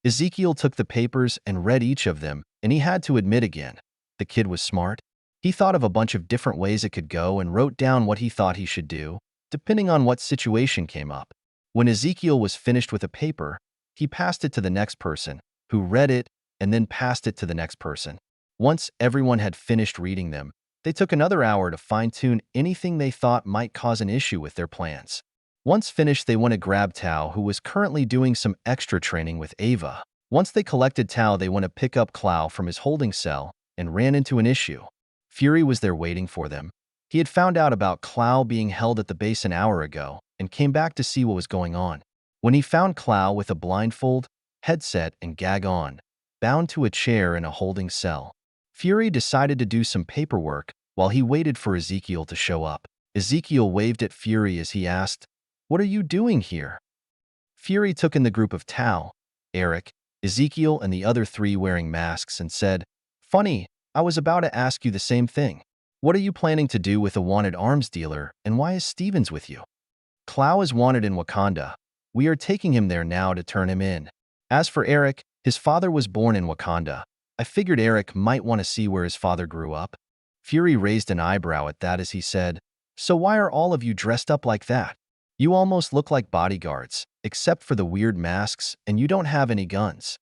Ezekiel took the papers and read each of them, and he had to admit again, the kid was smart. He thought of a bunch of different ways it could go and wrote down what he thought he should do, depending on what situation came up. When Ezekiel was finished with a paper, he passed it to the next person, who read it and then passed it to the next person. Once everyone had finished reading them, they took another hour to fine-tune anything they thought might cause an issue with their plans. Once finished, they went to grab Tao, who was currently doing some extra training with Ava. Once they collected Tao, they went to pick up Clow from his holding cell and ran into an issue. Fury was there waiting for them. He had found out about Clow being held at the base an hour ago and came back to see what was going on. When he found Clow with a blindfold, headset, and gag on, bound to a chair in a holding cell, Fury decided to do some paperwork while he waited for Ezekiel to show up. Ezekiel waved at Fury as he asked, "What are you doing here?" Fury took in the group of Tao, Eric, Ezekiel, and the other 3 wearing masks and said, "Funny, I was about to ask you the same thing. What are you planning to do with a wanted arms dealer, and why is Stevens with you?" "Clow is wanted in Wakanda. We are taking him there now to turn him in. As for Eric, his father was born in Wakanda. I figured Eric might want to see where his father grew up." Fury raised an eyebrow at that as he said, "So why are all of you dressed up like that? You almost look like bodyguards, except for the weird masks, and you don't have any guns."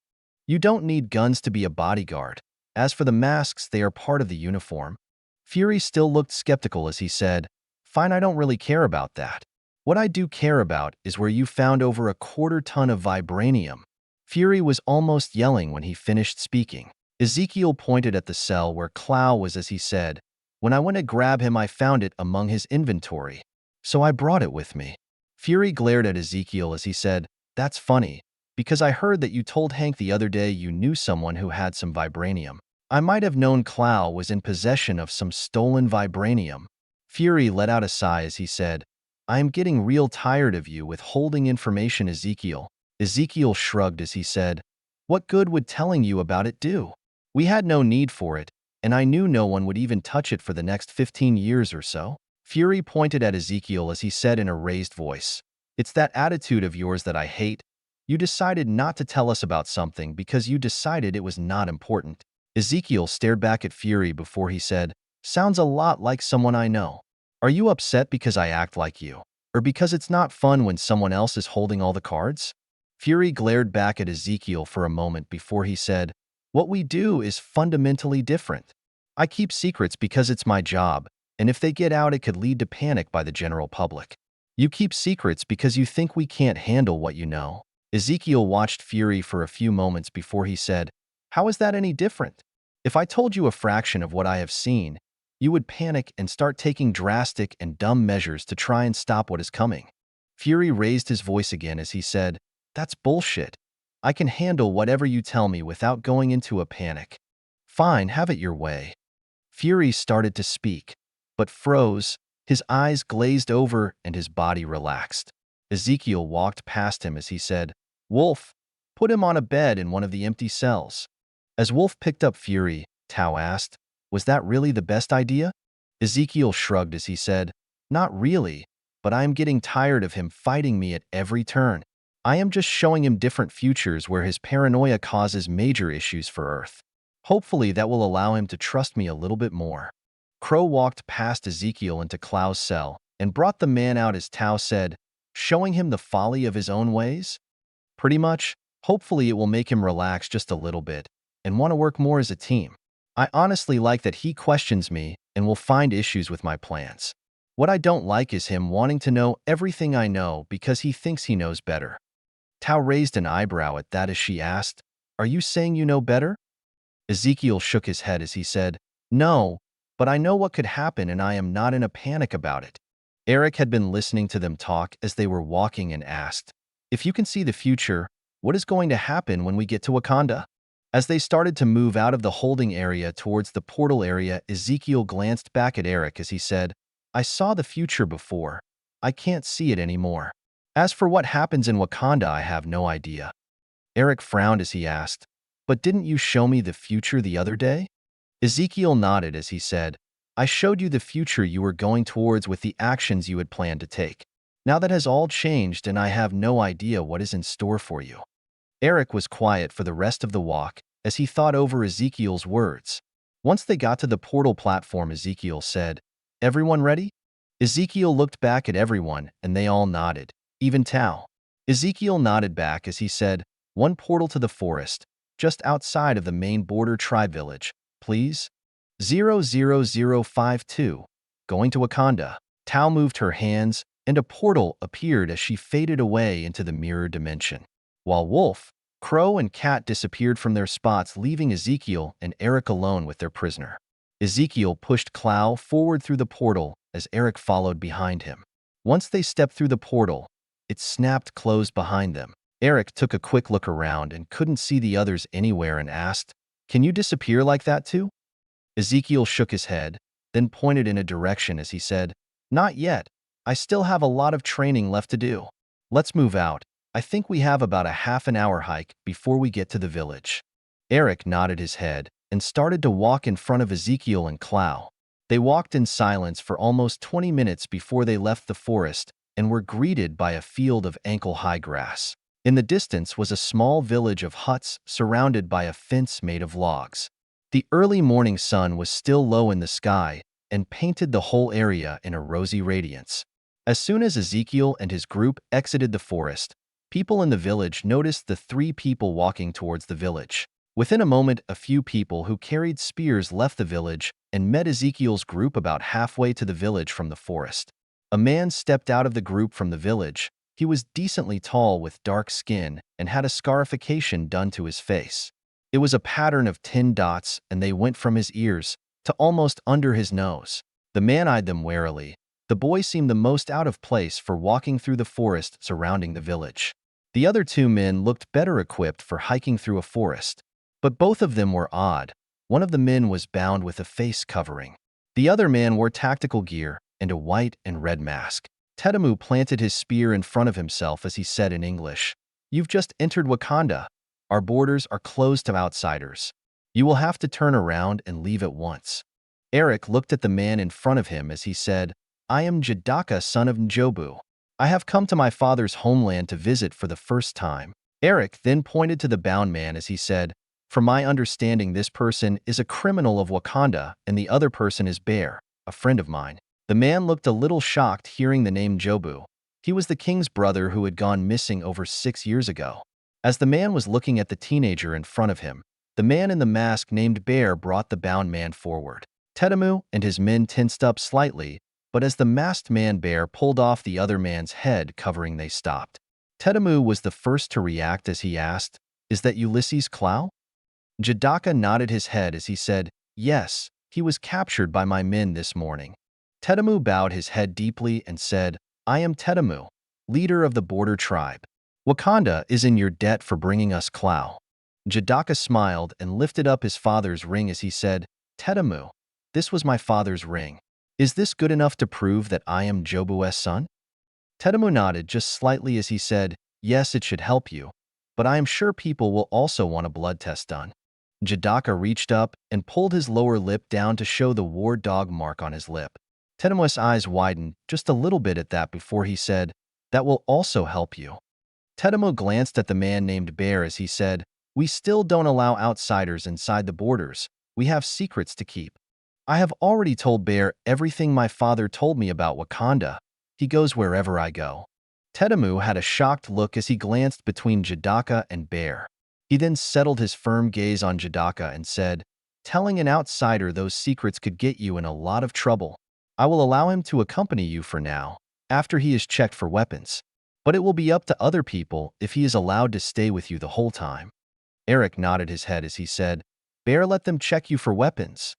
"You don't need guns to be a bodyguard. As for the masks, they are part of the uniform." Fury still looked skeptical as he said, "Fine, I don't really care about that. What I do care about is where you found over a quarter-ton of vibranium." Fury was almost yelling when he finished speaking. Ezekiel pointed at the cell where Clow was as he said, "When I went to grab him, I found it among his inventory. So I brought it with me." Fury glared at Ezekiel as he said, "That's funny, because I heard that you told Hank the other day you knew someone who had some vibranium. I might have known Clow was in possession of some stolen vibranium." Fury let out a sigh as he said, "I am getting real tired of you withholding information, Ezekiel." Ezekiel shrugged as he said, "What good would telling you about it do? We had no need for it, and I knew no one would even touch it for the next 15 years or so." Fury pointed at Ezekiel as he said in a raised voice, "It's that attitude of yours that I hate. You decided not to tell us about something because you decided it was not important." Ezekiel stared back at Fury before he said, "Sounds a lot like someone I know. Are you upset because I act like you, or because it's not fun when someone else is holding all the cards?" Fury glared back at Ezekiel for a moment before he said, "What we do is fundamentally different. I keep secrets because it's my job, and if they get out, it could lead to panic by the general public. You keep secrets because you think we can't handle what you know." Ezekiel watched Fury for a few moments before he said, "How is that any different? If I told you a fraction of what I have seen, you would panic and start taking drastic and dumb measures to try and stop what is coming." Fury raised his voice again as he said, "That's bullshit. I can handle whatever you tell me without going into a panic." "Fine, have it your way." Fury started to speak, but froze, his eyes glazed over and his body relaxed. Ezekiel walked past him as he said, "Wolf, put him on a bed in one of the empty cells." As Wolf picked up Fury, Tao asked, "Was that really the best idea?" Ezekiel shrugged as he said, "Not really, but I am getting tired of him fighting me at every turn. I am just showing him different futures where his paranoia causes major issues for Earth. Hopefully that will allow him to trust me a little bit more." Crow walked past Ezekiel into Clow's cell and brought the man out as Tao said, showing him the folly of his own ways? Pretty much. Hopefully it will make him relax just a little bit and want to work more as a team. I honestly like that he questions me and will find issues with my plans. What I don't like is him wanting to know everything I know because he thinks he knows better. Tao raised an eyebrow at that as she asked, "Are you saying you know better?" Ezekiel shook his head as he said, "No, but I know what could happen and I am not in a panic about it." Eric had been listening to them talk as they were walking and asked, "If you can see the future, what is going to happen when we get to Wakanda?" As they started to move out of the holding area towards the portal area, Ezekiel glanced back at Eric as he said, "I saw the future before. I can't see it anymore. As for what happens in Wakanda, I have no idea." Eric frowned as he asked, "But didn't you show me the future the other day?" Ezekiel nodded as he said, "I showed you the future you were going towards with the actions you had planned to take. Now that has all changed and I have no idea what is in store for you." Eric was quiet for the rest of the walk as he thought over Ezekiel's words. Once they got to the portal platform, Ezekiel said, "Everyone ready?" Ezekiel looked back at everyone and they all nodded, even Tao. Ezekiel nodded back as he said, "One portal to the forest, just outside of the main border tribe village, please." 00052. Going to Wakanda. Tao moved her hands, and a portal appeared as she faded away into the mirror dimension. While Wolf, Crow, and Cat disappeared from their spots, leaving Ezekiel and Eric alone with their prisoner. Ezekiel pushed Clow forward through the portal as Eric followed behind him. Once they stepped through the portal, it snapped closed behind them. Eric took a quick look around and couldn't see the others anywhere and asked, "Can you disappear like that too?" Ezekiel shook his head, then pointed in a direction as he said, "Not yet. I still have a lot of training left to do. Let's move out. I think we have about a half an hour hike before we get to the village." Eric nodded his head and started to walk in front of Ezekiel and Clow. They walked in silence for almost 20 minutes before they left the forest and were greeted by a field of ankle-high grass. In the distance was a small village of huts surrounded by a fence made of logs. The early morning sun was still low in the sky and painted the whole area in a rosy radiance. As soon as Ezekiel and his group exited the forest, people in the village noticed the three people walking towards the village. Within a moment, a few people who carried spears left the village and met Ezekiel's group about halfway to the village from the forest. A man stepped out of the group from the village. He was decently tall with dark skin and had a scarification done to his face. It was a pattern of 10 dots, and they went from his ears to almost under his nose. The man eyed them warily. The boy seemed the most out of place for walking through the forest surrounding the village. The other two men looked better equipped for hiking through a forest, but both of them were odd. One of the men was bound with a face covering. The other man wore tactical gear and a white and red mask. Tetamu planted his spear in front of himself as he said in English, "You've just entered Wakanda. Our borders are closed to outsiders. You will have to turn around and leave at once." Eric looked at the man in front of him as he said, "I am Jadaka, son of Njobu. I have come to my father's homeland to visit for the first time." Eric then pointed to the bound man as he said, "From my understanding, this person is a criminal of Wakanda and the other person is Bear, a friend of mine." The man looked a little shocked hearing the name Jobu. He was the king's brother who had gone missing over 6 years ago. As the man was looking at the teenager in front of him, the man in the mask named Bear brought the bound man forward. Tetamu and his men tensed up slightly, but as the masked man Bear pulled off the other man's head covering, they stopped. Tetamu was the first to react as he asked, "Is that Ulysses Clow?" Jadaka nodded his head as he said, "Yes, he was captured by my men this morning." Tetamu bowed his head deeply and said, "I am Tetamu, leader of the border tribe. Wakanda is in your debt for bringing us Clow." Jadaka smiled and lifted up his father's ring as he said, "Tetamu, this was my father's ring. Is this good enough to prove that I am Jobu's son?" Tetamu nodded just slightly as he said, "Yes, it should help you, but I am sure people will also want a blood test done." Jadaka reached up and pulled his lower lip down to show the war dog mark on his lip. Tetamu's eyes widened just a little bit at that before he said, "That will also help you." Tetamu glanced at the man named Bear as he said, "We still don't allow outsiders inside the borders. We have secrets to keep. I have already told Bear everything my father told me about Wakanda. He goes wherever I go." Tetamu had a shocked look as he glanced between Jidaka and Bear. He then settled his firm gaze on Jidaka and said, "Telling an outsider those secrets could get you in a lot of trouble. I will allow him to accompany you for now, after he is checked for weapons. But it will be up to other people if he is allowed to stay with you the whole time." Eric nodded his head as he said, "Bear, let them check you for weapons."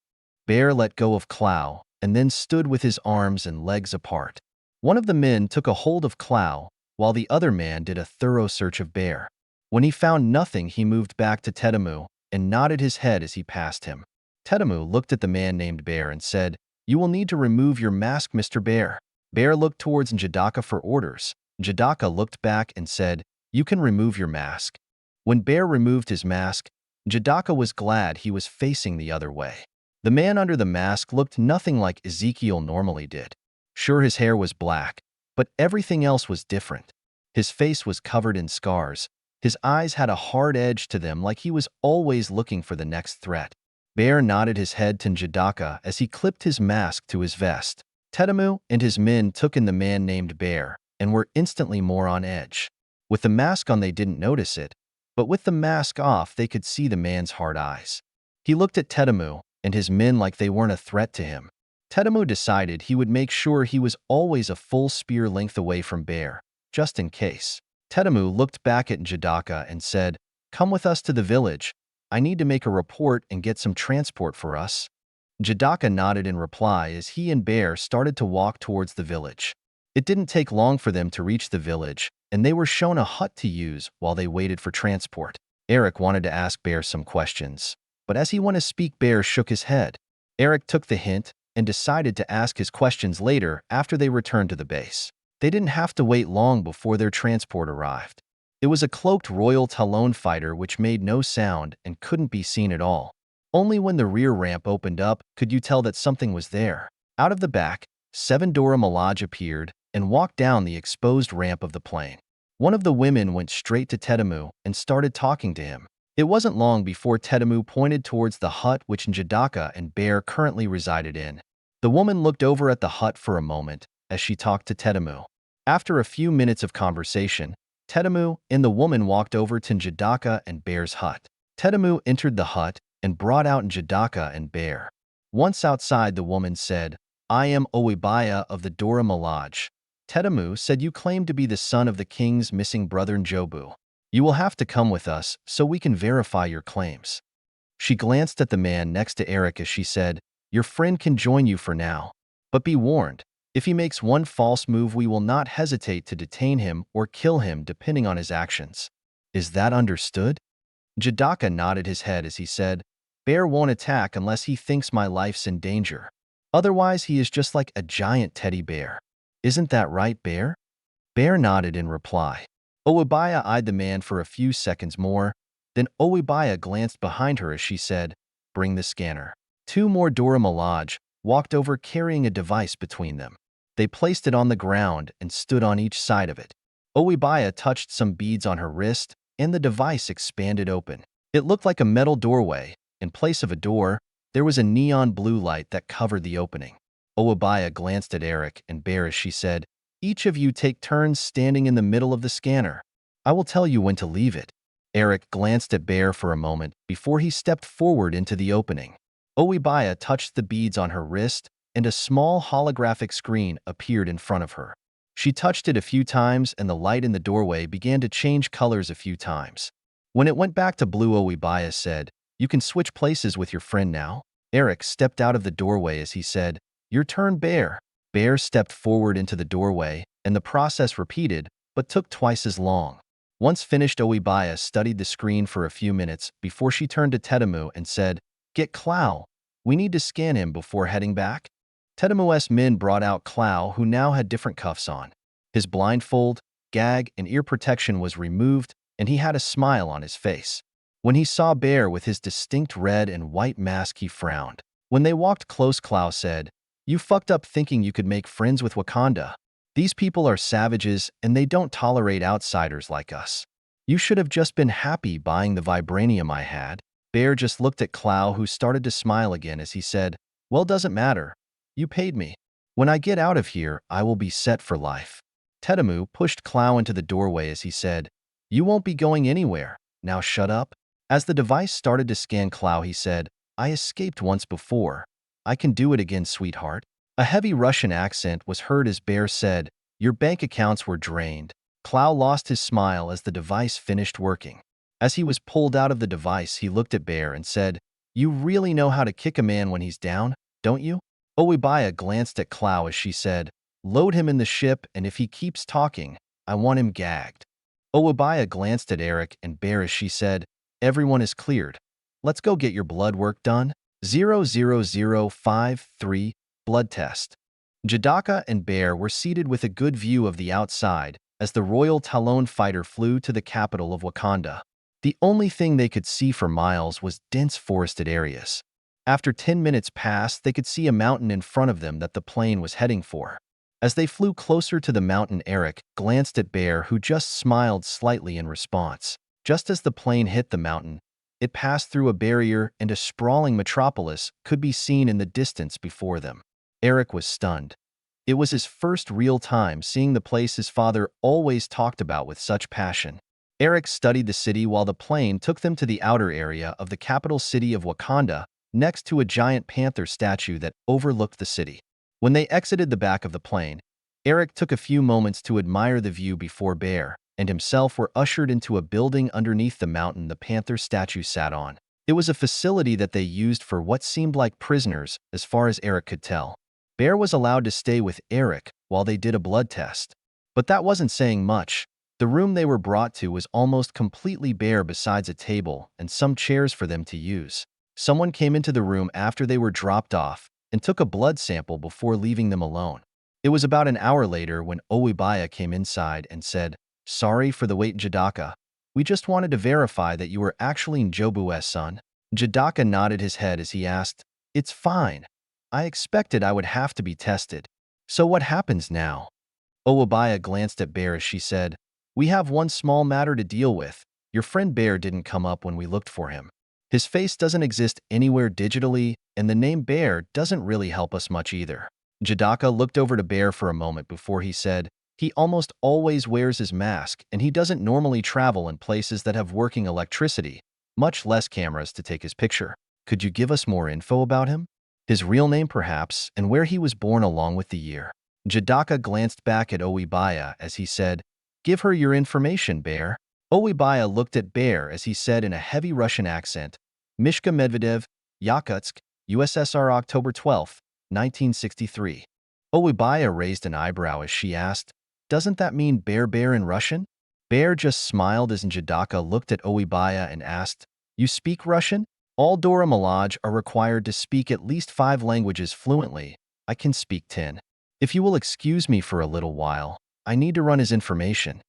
Bear let go of Clow and then stood with his arms and legs apart. One of the men took a hold of Clow, while the other man did a thorough search of Bear. When he found nothing, he moved back to Tetamu and nodded his head as he passed him. Tetamu looked at the man named Bear and said, "You will need to remove your mask, Mr. Bear." Bear looked towards Jidaka for orders. Jidaka looked back and said, "You can remove your mask." When Bear removed his mask, Jidaka was glad he was facing the other way. The man under the mask looked nothing like Ezekiel normally did. Sure, his hair was black, but everything else was different. His face was covered in scars. His eyes had a hard edge to them, like he was always looking for the next threat. Bear nodded his head to Jidaka as he clipped his mask to his vest. Tetamu and his men took in the man named Bear and were instantly more on edge. With the mask on, they didn't notice it, but with the mask off, they could see the man's hard eyes. He looked at Tetamu and his men like they weren't a threat to him. Tetamu decided he would make sure he was always a full spear length away from Bear, just in case. Tetamu looked back at Jidaka and said, "Come with us to the village. I need to make a report and get some transport for us." Jidaka nodded in reply as he and Bear started to walk towards the village. It didn't take long for them to reach the village, and they were shown a hut to use while they waited for transport. Eric wanted to ask Bear some questions, but as he went to speak, Bear shook his head. Eric took the hint and decided to ask his questions later after they returned to the base. They didn't have to wait long before their transport arrived. It was a cloaked Royal Talon fighter which made no sound and couldn't be seen at all. Only when the rear ramp opened up could you tell that something was there. Out of the back, 7 Dora Milaje appeared and walked down the exposed ramp of the plane. One of the women went straight to Tetamu and started talking to him. It wasn't long before Tetamu pointed towards the hut which Jidaka and Bear currently resided in. The woman looked over at the hut for a moment as she talked to Tetamu. After a few minutes of conversation, Tetamu and the woman walked over to Jidaka and Bear's hut. Tetamu entered the hut and brought out Jidaka and Bear. Once outside, the woman said, "I am Owibaya of the Dora Milaje. Tetamu said you claim to be the son of the king's missing brother Njobu. You will have to come with us so we can verify your claims." She glanced at the man next to Eric as she said, "Your friend can join you for now. But be warned, if he makes one false move, we will not hesitate to detain him or kill him depending on his actions. Is that understood?" Jidaka nodded his head as he said, "Bear won't attack unless he thinks my life's in danger. Otherwise, he is just like a giant teddy bear. Isn't that right, Bear?" Bear nodded in reply. Owibaya eyed the man for a few seconds more, then Owibaya glanced behind her as she said, "Bring the scanner." 2 more Dora Milaje walked over carrying a device between them. They placed it on the ground and stood on each side of it. Owibaya touched some beads on her wrist, and the device expanded open. It looked like a metal doorway. In place of a door, there was a neon blue light that covered the opening. Owibaya glanced at Eric and Bear as she said, "Each of you take turns standing in the middle of the scanner. I will tell you when to leave it." Eric glanced at Bear for a moment before he stepped forward into the opening. Owibaya touched the beads on her wrist, and a small holographic screen appeared in front of her. She touched it a few times, and the light in the doorway began to change colors a few times. When it went back to blue, Owibaya said, "You can switch places with your friend now." Eric stepped out of the doorway as he said, "Your turn, Bear." Bear stepped forward into the doorway, and the process repeated, but took twice as long. Once finished, Owibaya studied the screen for a few minutes before she turned to Tetamu and said, "Get Clow. We need to scan him before heading back." Tetamu's men brought out Clow, who now had different cuffs on. His blindfold, gag, and ear protection was removed, and he had a smile on his face. When he saw Bear with his distinct red and white mask, he frowned. When they walked close, Clow said, "You fucked up thinking you could make friends with Wakanda. These people are savages, and they don't tolerate outsiders like us. You should have just been happy buying the vibranium I had." Bear just looked at Clow, who started to smile again as he said, "Well, doesn't matter. You paid me. When I get out of here, I will be set for life." Tetamu pushed Clow into the doorway as he said, "You won't be going anywhere. Now shut up." As the device started to scan Clow, he said, "I escaped once before. I can do it again, sweetheart." A heavy Russian accent was heard as Bear said, "Your bank accounts were drained." Clow lost his smile as the device finished working. As he was pulled out of the device, he looked at Bear and said, "You really know how to kick a man when he's down, don't you?" Oibaya glanced at Clow as she said, "Load him in the ship, and if he keeps talking, I want him gagged." Oibaya glanced at Eric and Bear as she said, "Everyone is cleared. Let's go get your blood work done." 00053 Blood Test. Jadaka and Bear were seated with a good view of the outside as the Royal Talon fighter flew to the capital of Wakanda. The only thing they could see for miles was dense forested areas. After 10 minutes passed, they could see a mountain in front of them that the plane was heading for. As they flew closer to the mountain, Eric glanced at Bear, who just smiled slightly in response. Just as the plane hit the mountain, it passed through a barrier and a sprawling metropolis could be seen in the distance before them. Eric was stunned. It was his first real time seeing the place his father always talked about with such passion. Eric studied the city while the plane took them to the outer area of the capital city of Wakanda, next to a giant panther statue that overlooked the city. When they exited the back of the plane, Eric took a few moments to admire the view before Bear and himself were ushered into a building underneath the mountain the panther statue sat on. It was a facility that they used for what seemed like prisoners, as far as Eric could tell. Bear was allowed to stay with Eric while they did a blood test. But that wasn't saying much. The room they were brought to was almost completely bare besides a table and some chairs for them to use. Someone came into the room after they were dropped off and took a blood sample before leaving them alone. It was about an hour later when Oibaya came inside and said, "Sorry for the wait, Jadaka. We just wanted to verify that you were actually Njobu's son." Jadaka nodded his head as he asked, "It's fine. I expected I would have to be tested. So what happens now?" Oibaya glanced at Bear as she said, "We have one small matter to deal with. Your friend Bear didn't come up when we looked for him. His face doesn't exist anywhere digitally, and the name Bear doesn't really help us much either." Jadaka looked over to Bear for a moment before he said, "He almost always wears his mask, and he doesn't normally travel in places that have working electricity, much less cameras to take his picture. Could you give us more info about him? His real name perhaps, and where he was born along with the year?" Jadaka glanced back at Oibaya as he said, "Give her your information, Bear." Oibaya looked at Bear as he said in a heavy Russian accent, "Mishka Medvedev, Yakutsk, USSR, October 12, 1963. Oibaya raised an eyebrow as she asked, "Doesn't that mean bear in Russian?" Bear just smiled as Jadaka looked at Oibaya and asked, "You speak Russian?" All Dora Milaje are required to speak at least 5 languages fluently. I can speak 10. If you will excuse me for a little while, I need to run his information.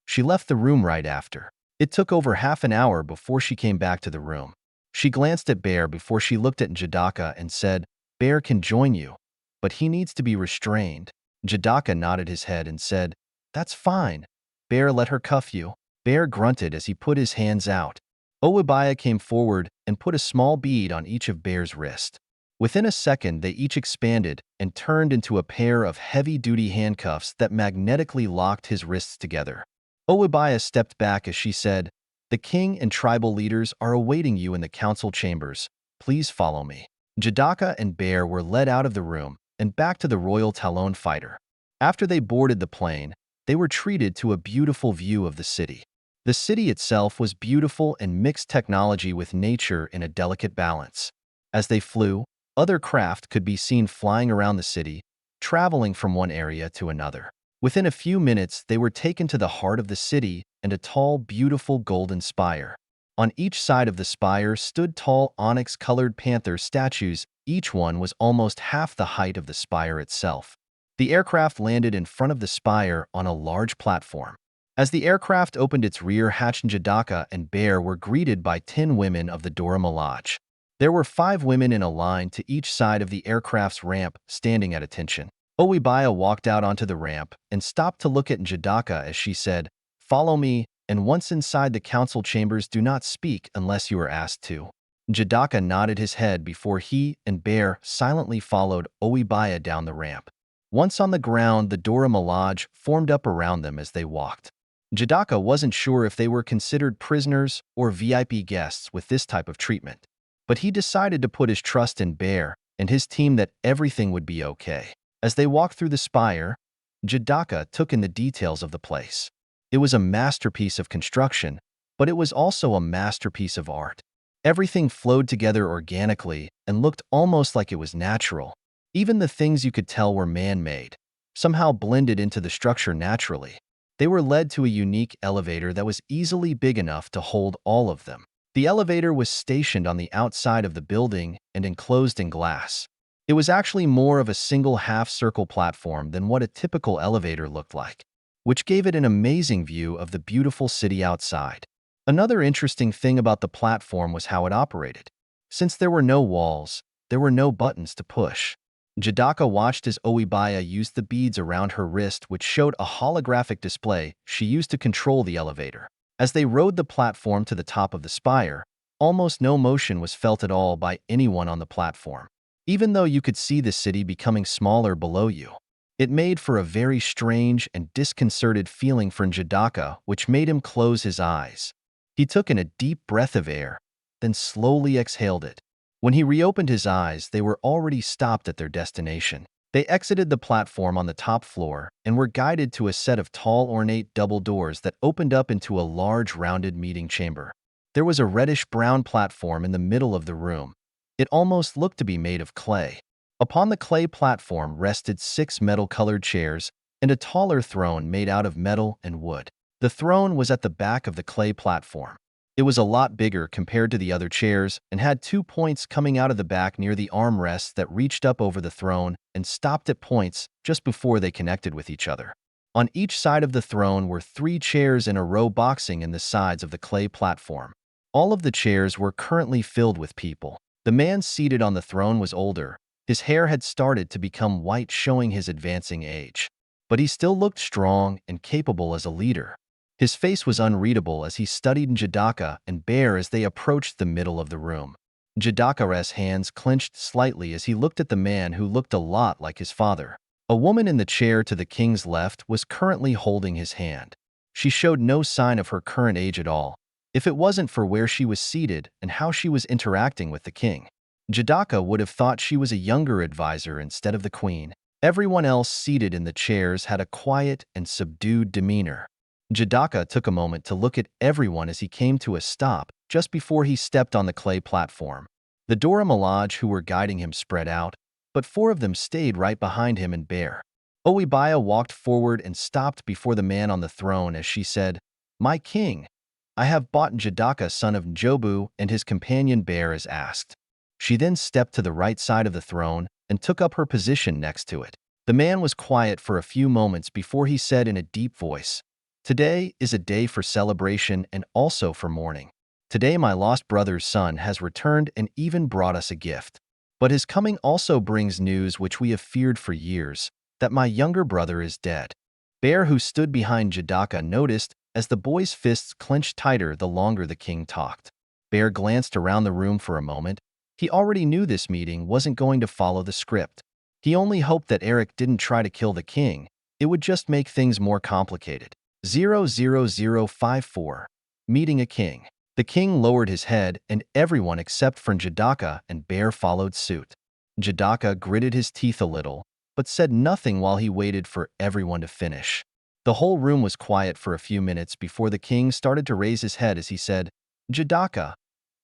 She left the room right after. It took over half an hour before she came back to the room. She glanced at Bear before she looked at Jadaka and said, "Bear can join you, but he needs to be restrained." Jadaka nodded his head and said, "That's fine. Bear, let her cuff you." Bear grunted as he put his hands out. Oibaya came forward and put a small bead on each of Bear's wrist. Within a second, they each expanded and turned into a pair of heavy-duty handcuffs that magnetically locked his wrists together. Oibaya stepped back as she said, "The king and tribal leaders are awaiting you in the council chambers. Please follow me." Jadaka and Bear were led out of the room and back to the Royal Talon fighter. After they boarded the plane, they were treated to a beautiful view of the city. The city itself was beautiful and mixed technology with nature in a delicate balance. As they flew, other craft could be seen flying around the city, traveling from one area to another. Within a few minutes, they were taken to the heart of the city and a tall, beautiful golden spire. On each side of the spire stood tall onyx-colored panther statues. Each one was almost half the height of the spire itself. The aircraft landed in front of the spire on a large platform. As the aircraft opened its rear hatch, Jadaka and Bear were greeted by 10 women of the Dora Milaje. There were 5 women in a line to each side of the aircraft's ramp, standing at attention. Oibaya walked out onto the ramp and stopped to look at Jadaka as she said, "Follow me, and once inside the council chambers, do not speak unless you are asked to." Jadaka nodded his head before he and Bear silently followed Oibaya down the ramp. Once on the ground, the Dora Milaje formed up around them as they walked. Jidaka wasn't sure if they were considered prisoners or VIP guests with this type of treatment, but he decided to put his trust in Bear and his team that everything would be okay. As they walked through the spire, Jidaka took in the details of the place. It was a masterpiece of construction, but it was also a masterpiece of art. Everything flowed together organically and looked almost like it was natural. Even the things you could tell were man-made, somehow blended into the structure naturally. They were led to a unique elevator that was easily big enough to hold all of them. The elevator was stationed on the outside of the building and enclosed in glass. It was actually more of a single half-circle platform than what a typical elevator looked like, which gave it an amazing view of the beautiful city outside. Another interesting thing about the platform was how it operated. Since there were no walls, there were no buttons to push. Jidaka watched as Oibaya used the beads around her wrist, which showed a holographic display she used to control the elevator. As they rode the platform to the top of the spire, almost no motion was felt at all by anyone on the platform. Even though you could see the city becoming smaller below you, it made for a very strange and disconcerted feeling for Jidaka, which made him close his eyes. He took in a deep breath of air, then slowly exhaled it. When he reopened his eyes, they were already stopped at their destination. They exited the platform on the top floor and were guided to a set of tall, ornate double doors that opened up into a large, rounded meeting chamber. There was a reddish-brown platform in the middle of the room. It almost looked to be made of clay. Upon the clay platform rested 6 metal-colored chairs and a taller throne made out of metal and wood. The throne was at the back of the clay platform. It was a lot bigger compared to the other chairs and had 2 points coming out of the back near the armrests that reached up over the throne and stopped at points just before they connected with each other. On each side of the throne were 3 chairs in a row boxing in the sides of the clay platform. All of the chairs were currently filled with people. The man seated on the throne was older. His hair had started to become white, showing his advancing age. But he still looked strong and capable as a leader. His face was unreadable as he studied Jidaka and Bear as they approached the middle of the room. Jidaka's hands clenched slightly as he looked at the man who looked a lot like his father. A woman in the chair to the king's left was currently holding his hand. She showed no sign of her current age at all, if it wasn't for where she was seated and how she was interacting with the king. Jidaka would have thought she was a younger advisor instead of the queen. Everyone else seated in the chairs had a quiet and subdued demeanor. Jidaka took a moment to look at everyone as he came to a stop just before he stepped on the clay platform. The Dora Milaje who were guiding him spread out, but 4 of them stayed right behind him and Bear. Oibaya walked forward and stopped before the man on the throne as she said, "My king, I have bought Jidaka, son of Njobu, and his companion Bear as asked." She then stepped to the right side of the throne and took up her position next to it. The man was quiet for a few moments before he said in a deep voice, "Today is a day for celebration and also for mourning. Today my lost brother's son has returned and even brought us a gift. But his coming also brings news which we have feared for years, that my younger brother is dead." Bear, who stood behind Jidaka, noticed as the boy's fists clenched tighter the longer the king talked. Bear glanced around the room for a moment. He already knew this meeting wasn't going to follow the script. He only hoped that Eric didn't try to kill the king. It would just make things more complicated. 00054. Meeting a king. The king lowered his head, and everyone except for Jidaka and Bear followed suit. Jidaka gritted his teeth a little, but said nothing while he waited for everyone to finish. The whole room was quiet for a few minutes before the king started to raise his head as he said, "Jidaka,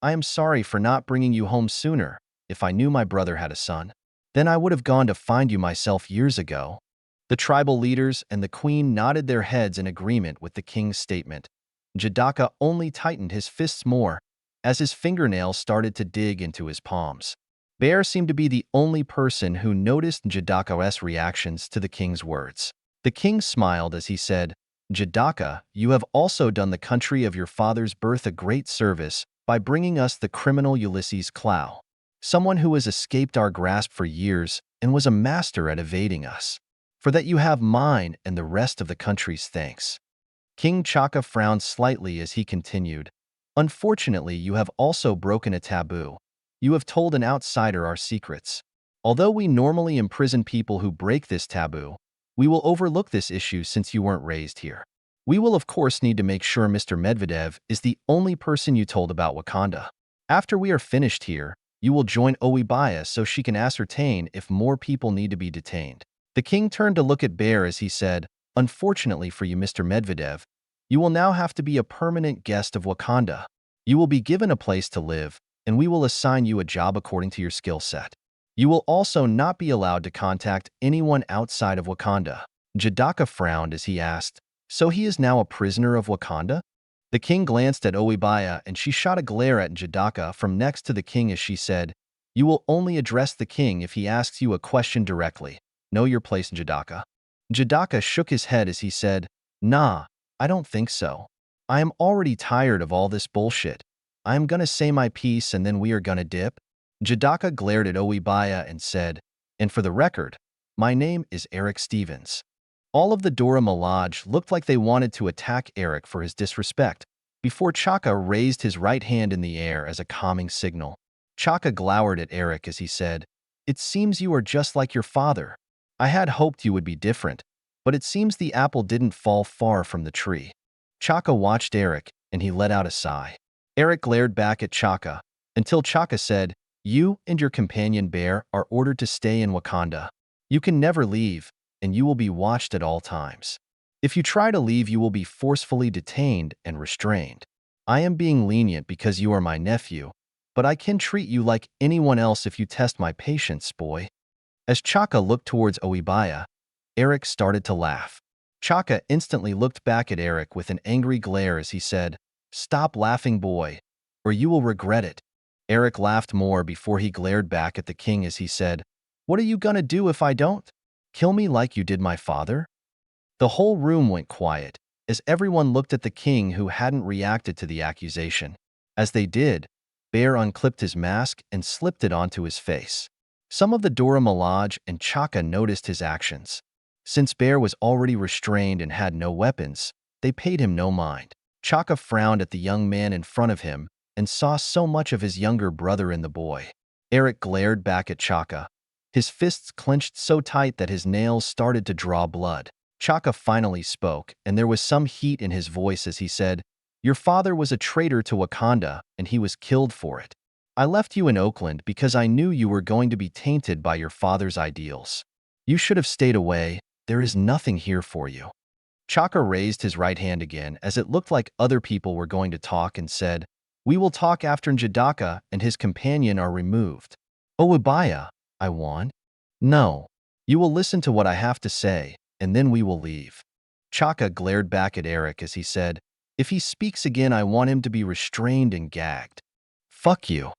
I am sorry for not bringing you home sooner. If I knew my brother had a son, then I would have gone to find you myself years ago." The tribal leaders and the queen nodded their heads in agreement with the king's statement. Jidaka only tightened his fists more as his fingernails started to dig into his palms. Bear seemed to be the only person who noticed Jidaka's reactions to the king's words. The king smiled as he said, "Jidaka, you have also done the country of your father's birth a great service by bringing us the criminal Ulysses Clow, someone who has escaped our grasp for years and was a master at evading us. For that you have mine and the rest of the country's thanks." King Chakra frowned slightly as he continued, "Unfortunately, you have also broken a taboo. You have told an outsider our secrets. Although we normally imprison people who break this taboo, we will overlook this issue since you weren't raised here. We will of course need to make sure Mr. Medvedev is the only person you told about Wakanda. After we are finished here, you will join Oibaya so she can ascertain if more people need to be detained. The king turned to look at Bear as he said, "Unfortunately for you, Mr. Medvedev, you will now have to be a permanent guest of Wakanda. You will be given a place to live, and we will assign you a job according to your skill set. You will also not be allowed to contact anyone outside of Wakanda." Jadaka frowned as he asked, "So he is now a prisoner of Wakanda?" The king glanced at Oibaya and she shot a glare at Jadaka from next to the king as she said, "You will only address the king if he asks you a question directly. Know your place, Jadaka." Jadaka shook his head as he said, "Nah, I don't think so. I am already tired of all this bullshit. I am gonna say my piece and then we are gonna dip." Jadaka glared at Oibaya and said, "And for the record, my name is Eric Stevens." All of the Dora Milaje looked like they wanted to attack Eric for his disrespect, before Chaka raised his right hand in the air as a calming signal. Chaka glowered at Eric as he said, "It seems you are just like your father. I had hoped you would be different, but it seems the apple didn't fall far from the tree." Chaka watched Eric, and he let out a sigh. Eric glared back at Chaka, until Chaka said, "You and your companion Bear are ordered to stay in Wakanda. You can never leave, and you will be watched at all times. If you try to leave, you will be forcefully detained and restrained. I am being lenient because you are my nephew, but I can treat you like anyone else if you test my patience, boy." As Chaka looked towards Oibaya, Eric started to laugh. Chaka instantly looked back at Eric with an angry glare as he said, "Stop laughing, boy, or you will regret it." Eric laughed more before he glared back at the king as he said, "What are you gonna do if I don't? Kill me like you did my father?" The whole room went quiet, as everyone looked at the king who hadn't reacted to the accusation. As they did, Bear unclipped his mask and slipped it onto his face. Some of the Dora Milaje and Chaka noticed his actions. Since Bear was already restrained and had no weapons, they paid him no mind. Chaka frowned at the young man in front of him and saw so much of his younger brother in the boy. Eric glared back at Chaka, his fists clenched so tight that his nails started to draw blood. Chaka finally spoke, and there was some heat in his voice as he said, "Your father was a traitor to Wakanda, and he was killed for it. I left you in Oakland because I knew you were going to be tainted by your father's ideals. You should have stayed away. There is nothing here for you." Chaka raised his right hand again as it looked like other people were going to talk and said, "We will talk after Njadaka and his companion are removed." "Oibaya, I want." "No. You will listen to what I have to say, and then we will leave." Chaka glared back at Eric as he said, "If he speaks again, I want him to be restrained and gagged." "Fuck you."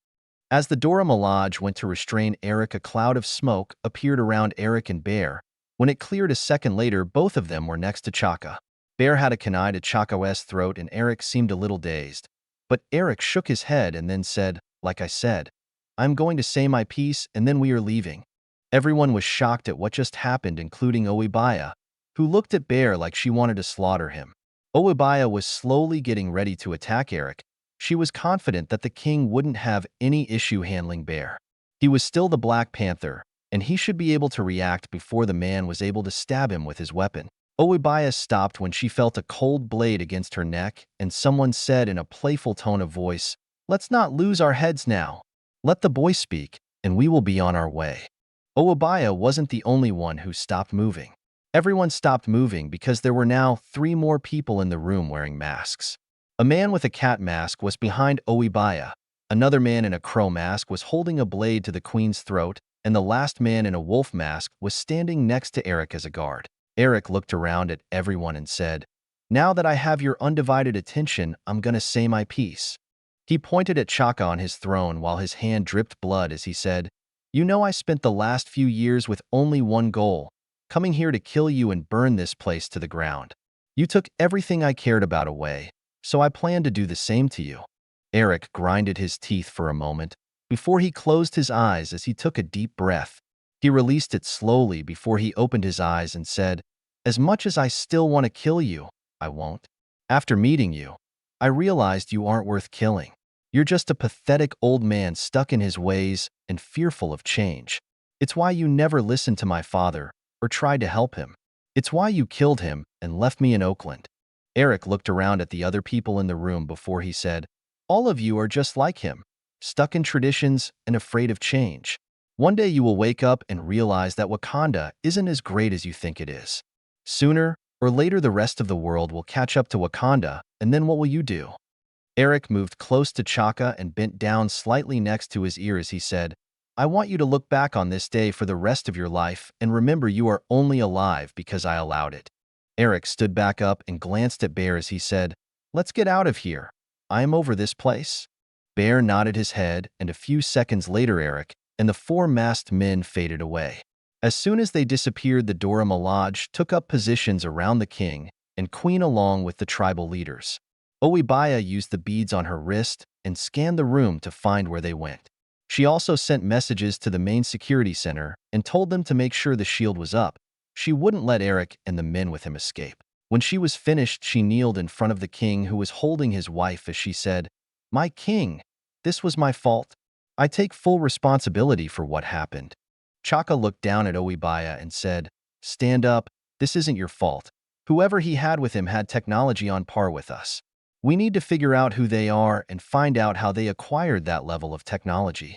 As the Dora Milaje went to restrain Eric, a cloud of smoke appeared around Eric and Bear. When it cleared a second later, both of them were next to Chaka. Bear had a kunai to Chaka's throat and Eric seemed a little dazed. But Eric shook his head and then said, "Like I said, I'm going to say my piece and then we are leaving." Everyone was shocked at what just happened, including Oibaya, who looked at Bear like she wanted to slaughter him. Oibaya was slowly getting ready to attack Eric. She was confident that the king wouldn't have any issue handling Bear. He was still the Black Panther, and he should be able to react before the man was able to stab him with his weapon. Oibaya stopped when she felt a cold blade against her neck, and someone said in a playful tone of voice, "Let's not lose our heads now. Let the boy speak, and we will be on our way." Oibaya wasn't the only one who stopped moving. Everyone stopped moving because there were now 3 more people in the room wearing masks. A man with a cat mask was behind Oibaya, another man in a crow mask was holding a blade to the queen's throat, and the last man in a wolf mask was standing next to Eric as a guard. Eric looked around at everyone and said, "Now that I have your undivided attention, I'm gonna say my piece." He pointed at Chaka on his throne while his hand dripped blood as he said, "You know I spent the last few years with only one goal, coming here to kill you and burn this place to the ground. You took everything I cared about away, so I plan to do the same to you." Eric grinded his teeth for a moment before he closed his eyes as he took a deep breath. He released it slowly before he opened his eyes and said, "As much as I still want to kill you, I won't. After meeting you, I realized you aren't worth killing. You're just a pathetic old man stuck in his ways and fearful of change. It's why you never listened to my father or tried to help him. It's why you killed him and left me in Oakland." Eric looked around at the other people in the room before he said, "All of you are just like him, stuck in traditions and afraid of change. One day you will wake up and realize that Wakanda isn't as great as you think it is. Sooner or later the rest of the world will catch up to Wakanda, and then what will you do?" Eric moved close to Chaka and bent down slightly next to his ear as he said, "I want you to look back on this day for the rest of your life and remember you are only alive because I allowed it." Eric stood back up and glanced at Bear as he said, "Let's get out of here. I am over this place." Bear nodded his head, and a few seconds later Eric and the four masked men faded away. As soon as they disappeared, the Dora Milaje took up positions around the king and queen along with the tribal leaders. Oibaya used the beads on her wrist and scanned the room to find where they went. She also sent messages to the main security center and told them to make sure the shield was up. She wouldn't let Eric and the men with him escape. When she was finished, she kneeled in front of the king who was holding his wife as she said, "My king, this was my fault. I take full responsibility for what happened." Chaka looked down at Oibaya and said, "Stand up, this isn't your fault. Whoever he had with him had technology on par with us. We need to figure out who they are and find out how they acquired that level of technology."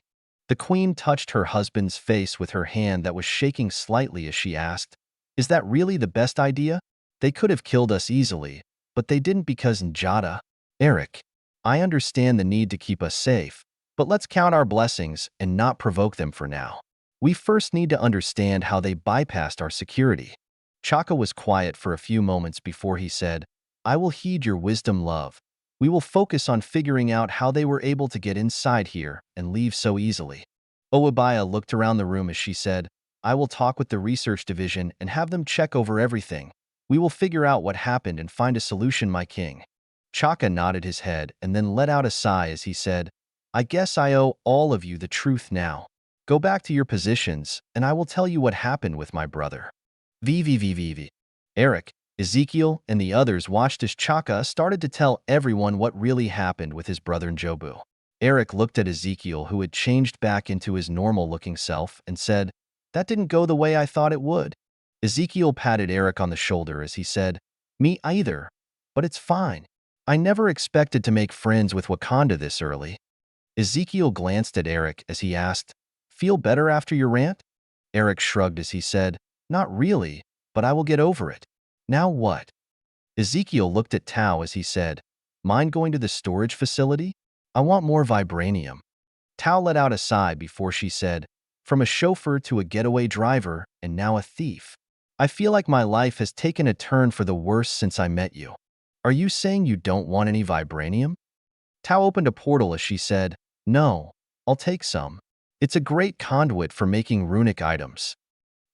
The queen touched her husband's face with her hand that was shaking slightly as she asked, "Is that really the best idea? They could have killed us easily, but they didn't because Njada." "Eric, I understand the need to keep us safe, but let's count our blessings and not provoke them for now. We first need to understand how they bypassed our security." Chaka was quiet for a few moments before he said, "I will heed your wisdom, love. We will focus on figuring out how they were able to get inside here and leave so easily." Oibaya looked around the room as she said, "I will talk with the research division and have them check over everything. We will figure out what happened and find a solution, my king." Chaka nodded his head and then let out a sigh as he said, "I guess I owe all of you the truth now. Go back to your positions and I will tell you what happened with my brother." VVVVV. Eric, Ezekiel, and the others watched as Chaka started to tell everyone what really happened with his brother Njobu. Eric looked at Ezekiel, who had changed back into his normal-looking self, and said, "That didn't go the way I thought it would." Ezekiel patted Eric on the shoulder as he said, "Me either, but it's fine. I never expected to make friends with Wakanda this early." Ezekiel glanced at Eric as he asked, "Feel better after your rant?" Eric shrugged as he said, "Not really, but I will get over it. Now what?" Ezekiel looked at Tao as he said, "Mind going to the storage facility? I want more vibranium." Tao let out a sigh before she said, "From a chauffeur to a getaway driver and now a thief. I feel like my life has taken a turn for the worse since I met you. Are you saying you don't want any vibranium?" Tao opened a portal as she said, "No, I'll take some. It's a great conduit for making runic items."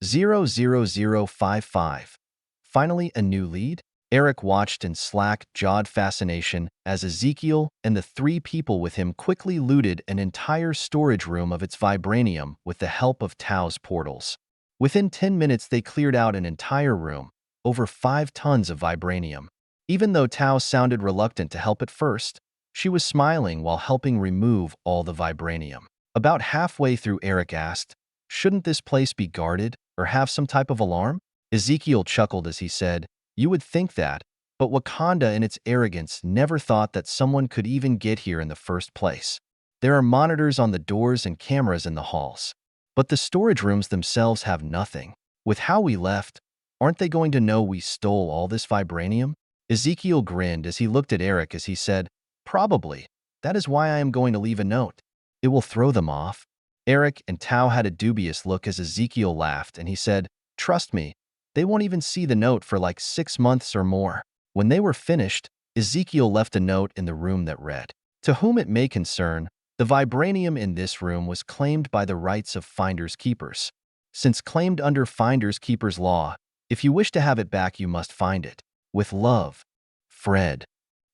00055. Finally, a new lead? Eric watched in slack-jawed fascination as Ezekiel and the three people with him quickly looted an entire storage room of its vibranium with the help of Tao's portals. Within 10 minutes, they cleared out an entire room, over 5 tons of vibranium. Even though Tao sounded reluctant to help at first, she was smiling while helping remove all the vibranium. About halfway through, Eric asked, "Shouldn't this place be guarded or have some type of alarm?" Ezekiel chuckled as he said, "You would think that, but Wakanda in its arrogance never thought that someone could even get here in the first place. There are monitors on the doors and cameras in the halls. But the storage rooms themselves have nothing. With how we left, aren't they going to know we stole all this vibranium?" Ezekiel grinned as he looked at Eric as he said, "Probably. That is why I am going to leave a note. It will throw them off." Eric and Tao had a dubious look as Ezekiel laughed and he said, "Trust me, they won't even see the note for like 6 months or more." When they were finished, Ezekiel left a note in the room that read, "To whom it may concern, the vibranium in this room was claimed by the rights of Finders Keepers. Since claimed under Finders Keepers law, if you wish to have it back, you must find it. With love, Fred."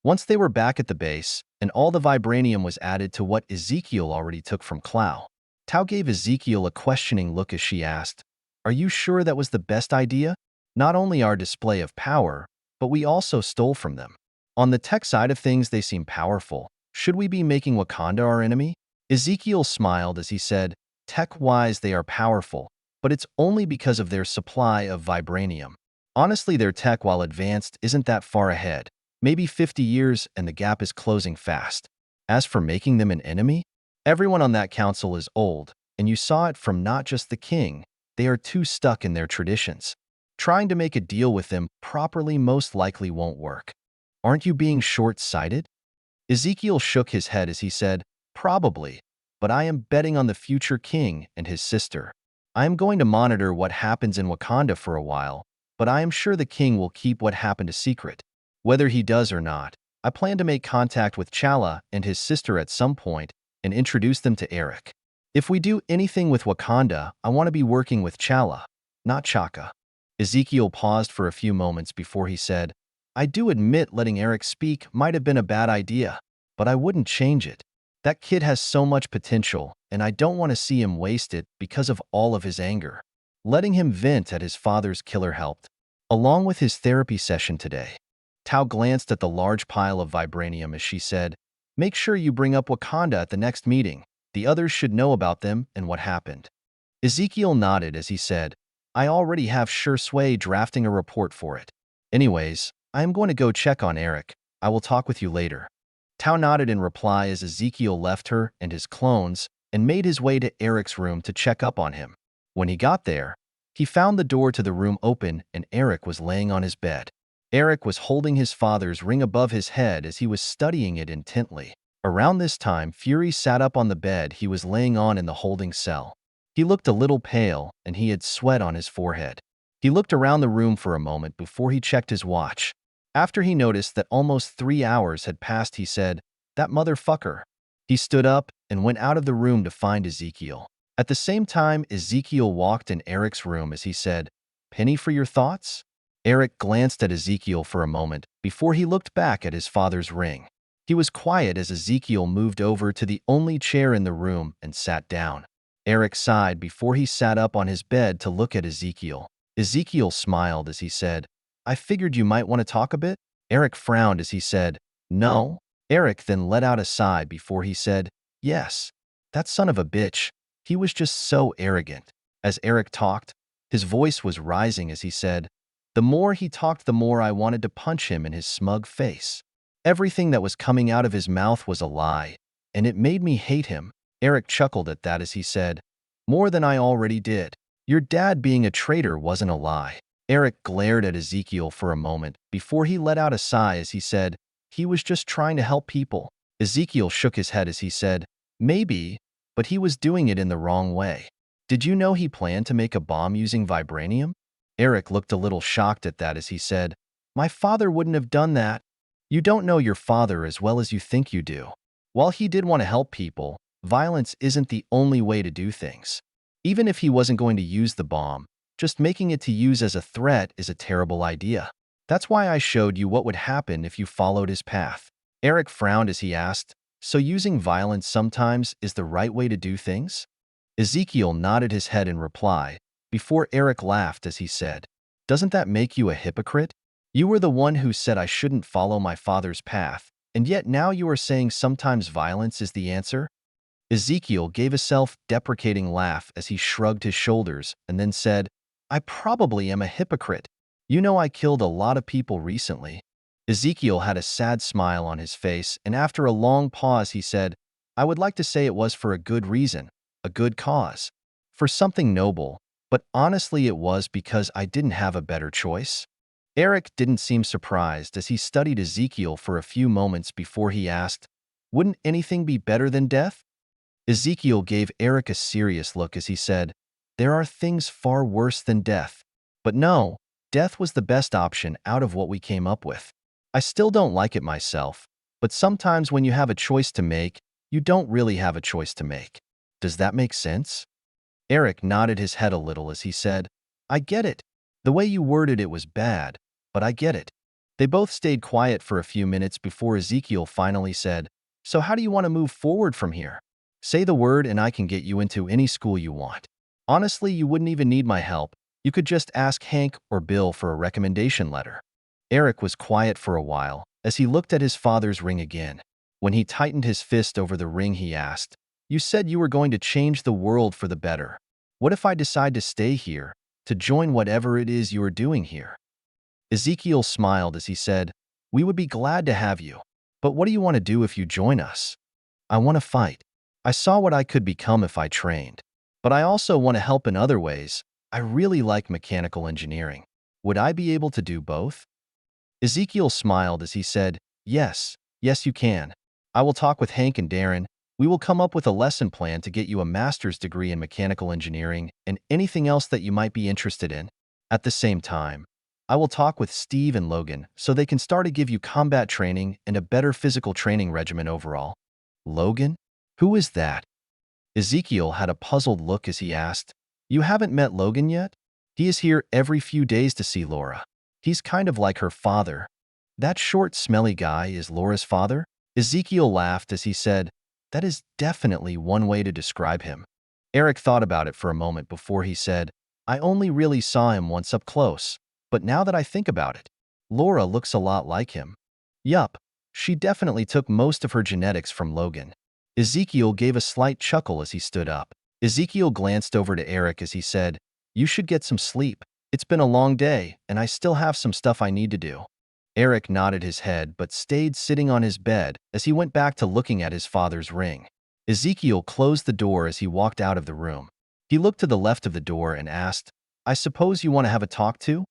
Once they were back at the base, and all the vibranium was added to what Ezekiel already took from Clow, Tao gave Ezekiel a questioning look as she asked, "Are you sure that was the best idea? Not only our display of power, but we also stole from them. On the tech side of things, they seem powerful. Should we be making Wakanda our enemy?" Ezekiel smiled as he said, Tech-wise, they are powerful, but it's only because of their supply of vibranium. Honestly, their tech, while advanced, isn't that far ahead. Maybe 50 years, and the gap is closing fast. As for making them an enemy, everyone on that council is old, and you saw it from not just the king. They are too stuck in their traditions. Trying to make a deal with them properly most likely won't work. Aren't you being short-sighted? Ezekiel shook his head as he said, probably, but I am betting on the future king and his sister. I am going to monitor what happens in Wakanda for a while, but I am sure the king will keep what happened a secret. Whether he does or not, I plan to make contact with T'Challa and his sister at some point and introduce them to Eric. If we do anything with Wakanda, I want to be working with T'Challa, not Chaka. Ezekiel paused for a few moments before he said, I do admit letting Eric speak might have been a bad idea, but I wouldn't change it. That kid has so much potential, and I don't want to see him waste it because of all of his anger. Letting him vent at his father's killer helped, along with his therapy session today. Tao glanced at the large pile of vibranium as she said, make sure you bring up Wakanda at the next meeting. The others should know about them and what happened. Ezekiel nodded as he said, I already have Sure Sway drafting a report for it. Anyways, I am going to go check on Eric. I will talk with you later. Tao nodded in reply as Ezekiel left her and his clones and made his way to Eric's room to check up on him. When he got there, he found the door to the room open and Eric was laying on his bed. Eric was holding his father's ring above his head as he was studying it intently. Around this time, Fury sat up on the bed he was laying on in the holding cell. He looked a little pale, and he had sweat on his forehead. He looked around the room for a moment before he checked his watch. After he noticed that almost 3 hours had passed, he said, that motherfucker. He stood up and went out of the room to find Ezekiel. At the same time, Ezekiel walked in Eric's room as he said, Penny for your thoughts? Eric glanced at Ezekiel for a moment before he looked back at his father's ring. He was quiet as Ezekiel moved over to the only chair in the room and sat down. Eric sighed before he sat up on his bed to look at Ezekiel. Ezekiel smiled as he said, I figured you might want to talk a bit. Eric frowned as he said, no. Eric then let out a sigh before he said, yes. That son of a bitch. He was just so arrogant. As Eric talked, his voice was rising as he said, the more he talked, the more I wanted to punch him in his smug face. Everything that was coming out of his mouth was a lie, and it made me hate him. Eric chuckled at that as he said, more than I already did. Your dad being a traitor wasn't a lie. Eric glared at Ezekiel for a moment before he let out a sigh as he said, he was just trying to help people. Ezekiel shook his head as he said, maybe, but he was doing it in the wrong way. Did you know he planned to make a bomb using vibranium? Eric looked a little shocked at that as he said, my father wouldn't have done that. You don't know your father as well as you think you do. While he did want to help people, violence isn't the only way to do things. Even if he wasn't going to use the bomb, just making it to use as a threat is a terrible idea. That's why I showed you what would happen if you followed his path. Eric frowned as he asked, so using violence sometimes is the right way to do things? Ezekiel nodded his head in reply, before Eric laughed as he said, doesn't that make you a hypocrite? You were the one who said I shouldn't follow my father's path, and yet now you are saying sometimes violence is the answer? Ezekiel gave a self-deprecating laugh as he shrugged his shoulders and then said, I probably am a hypocrite. You know I killed a lot of people recently. Ezekiel had a sad smile on his face, and after a long pause he said, I would like to say it was for a good reason, a good cause, for something noble, but honestly it was because I didn't have a better choice. Eric didn't seem surprised as he studied Ezekiel for a few moments before he asked, wouldn't anything be better than death? Ezekiel gave Eric a serious look as he said, there are things far worse than death. But no, death was the best option out of what we came up with. I still don't like it myself, but sometimes when you have a choice to make, you don't really have a choice to make. Does that make sense? Eric nodded his head a little as he said, I get it. The way you worded it was bad, but I get it. They both stayed quiet for a few minutes before Ezekiel finally said, so how do you want to move forward from here? Say the word and I can get you into any school you want. Honestly, you wouldn't even need my help. You could just ask Hank or Bill for a recommendation letter. Eric was quiet for a while as he looked at his father's ring again. When he tightened his fist over the ring, he asked, You said you were going to change the world for the better. What if I decide to stay here, to join whatever it is you are doing here?" Ezekiel smiled as he said, "We would be glad to have you. But what do you want to do if you join us?" "I want to fight. I saw what I could become if I trained. But I also want to help in other ways. I really like mechanical engineering. Would I be able to do both?" Ezekiel smiled as he said, "Yes, yes you can. I will talk with Hank and Darren. We will come up with a lesson plan to get you a master's degree in mechanical engineering and anything else that you might be interested in. At the same time, I will talk with Steve and Logan so they can start to give you combat training and a better physical training regimen overall." "Logan? Who is that?" Ezekiel had a puzzled look as he asked, "You haven't met Logan yet? He is here every few days to see Laura. He's kind of like her father." "That short, smelly guy is Laura's father?" Ezekiel laughed as he said, "That is definitely one way to describe him." Eric thought about it for a moment before he said, "I only really saw him once up close, but now that I think about it, Laura looks a lot like him." "Yup, she definitely took most of her genetics from Logan." Ezekiel gave a slight chuckle as he stood up. Ezekiel glanced over to Eric as he said, "You should get some sleep. It's been a long day, and I still have some stuff I need to do." Eric nodded his head but stayed sitting on his bed as he went back to looking at his father's ring. Ezekiel closed the door as he walked out of the room. He looked to the left of the door and asked, "I suppose you want to have a talk too?"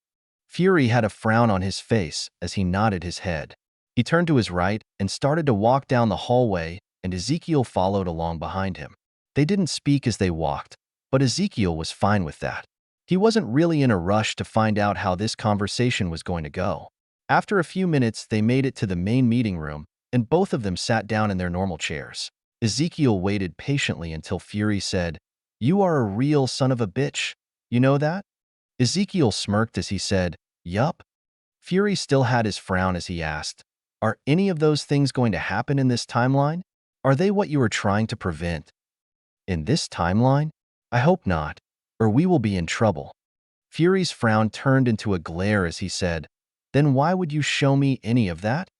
Fury had a frown on his face as he nodded his head. He turned to his right and started to walk down the hallway, and Ezekiel followed along behind him. They didn't speak as they walked, but Ezekiel was fine with that. He wasn't really in a rush to find out how this conversation was going to go. After a few minutes, they made it to the main meeting room, and both of them sat down in their normal chairs. Ezekiel waited patiently until Fury said, "You are a real son of a bitch. You know that?" Ezekiel smirked as he said, "Yup." Fury still had his frown as he asked, "Are any of those things going to happen in this timeline? Are they what you are trying to prevent?" "In this timeline? I hope not, or we will be in trouble." Fury's frown turned into a glare as he said, "Then why would you show me any of that?"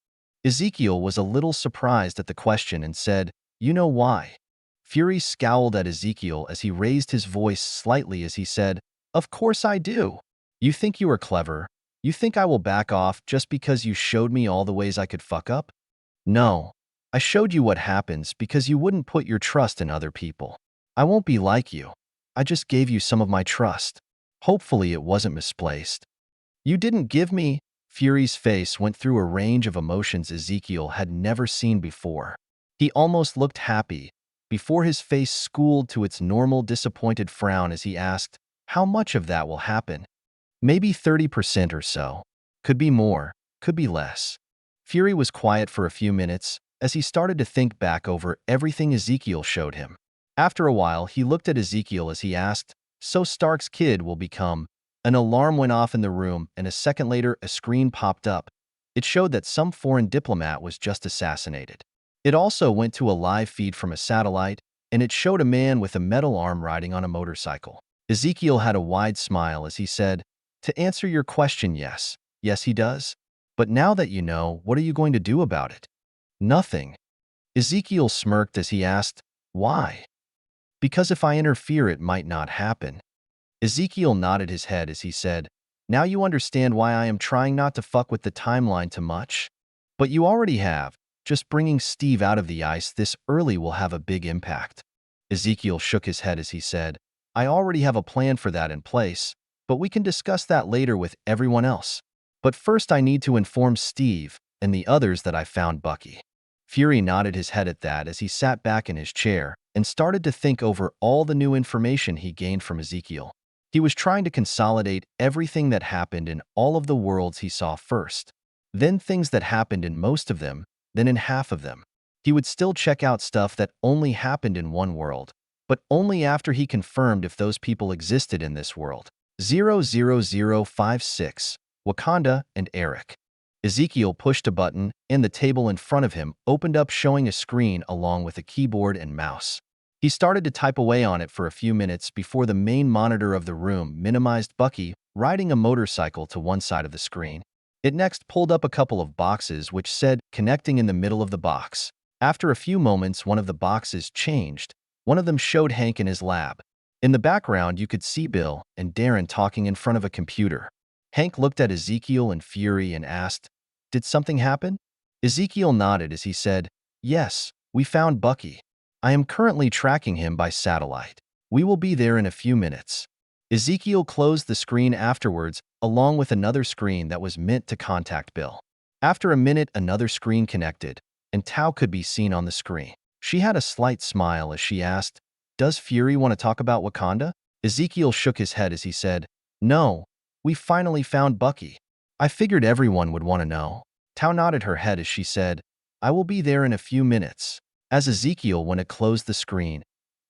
Ezekiel was a little surprised at the question and said, "You know why?" Fury scowled at Ezekiel as he raised his voice slightly as he said, "Of course I do. You think you are clever? You think I will back off just because you showed me all the ways I could fuck up? No. I showed you what happens because you wouldn't put your trust in other people. I won't be like you. I just gave you some of my trust. Hopefully it wasn't misplaced." "You didn't give me—" Fury's face went through a range of emotions Ezekiel had never seen before. He almost looked happy, before his face schooled to its normal disappointed frown as he asked, "How much of that will happen?" "Maybe 30% or so. Could be more, could be less." Fury was quiet for a few minutes as he started to think back over everything Ezekiel showed him. After a while, he looked at Ezekiel as he asked, "So Stark's kid will become—" An alarm went off in the room, and a second later, a screen popped up. It showed that some foreign diplomat was just assassinated. It also went to a live feed from a satellite, and it showed a man with a metal arm riding on a motorcycle. Ezekiel had a wide smile as he said, "To answer your question, yes. Yes, he does. But now that you know, what are you going to do about it?" "Nothing." Ezekiel smirked as he asked, "Why?" "Because if I interfere, it might not happen." Ezekiel nodded his head as he said, "Now you understand why I am trying not to fuck with the timeline too much? But you already have. Just bringing Steve out of the ice this early will have a big impact." Ezekiel shook his head as he said, "I already have a plan for that in place, but we can discuss that later with everyone else. But first I need to inform Steve and the others that I found Bucky." Fury nodded his head at that as he sat back in his chair and started to think over all the new information he gained from Ezekiel. He was trying to consolidate everything that happened in all of the worlds he saw first, then things that happened in most of them, then in half of them. He would still check out stuff that only happened in one world, but only after he confirmed if those people existed in this world. 00056, Wakanda and Eric. Ezekiel pushed a button, and the table in front of him opened up, showing a screen along with a keyboard and mouse. He started to type away on it for a few minutes before the main monitor of the room minimized Bucky riding a motorcycle to one side of the screen. It next pulled up a couple of boxes which said "Connecting" in the middle of the box. After a few moments, one of the boxes changed, One of them showed Hank in his lab. In the background, you could see Bill and Darren talking in front of a computer. Hank looked at Ezekiel in fury and asked, "Did something happen?" Ezekiel nodded as he said, "Yes, we found Bucky. I am currently tracking him by satellite. We will be there in a few minutes." Ezekiel closed the screen afterwards, along with another screen that was meant to contact Bill. After a minute, another screen connected, and Tao could be seen on the screen. She had a slight smile as she asked, "Does Fury want to talk about Wakanda?" Ezekiel shook his head as he said, "No, we finally found Bucky. I figured everyone would want to know." Tao nodded her head as she said, "I will be there in a few minutes." As Ezekiel went to close the screen,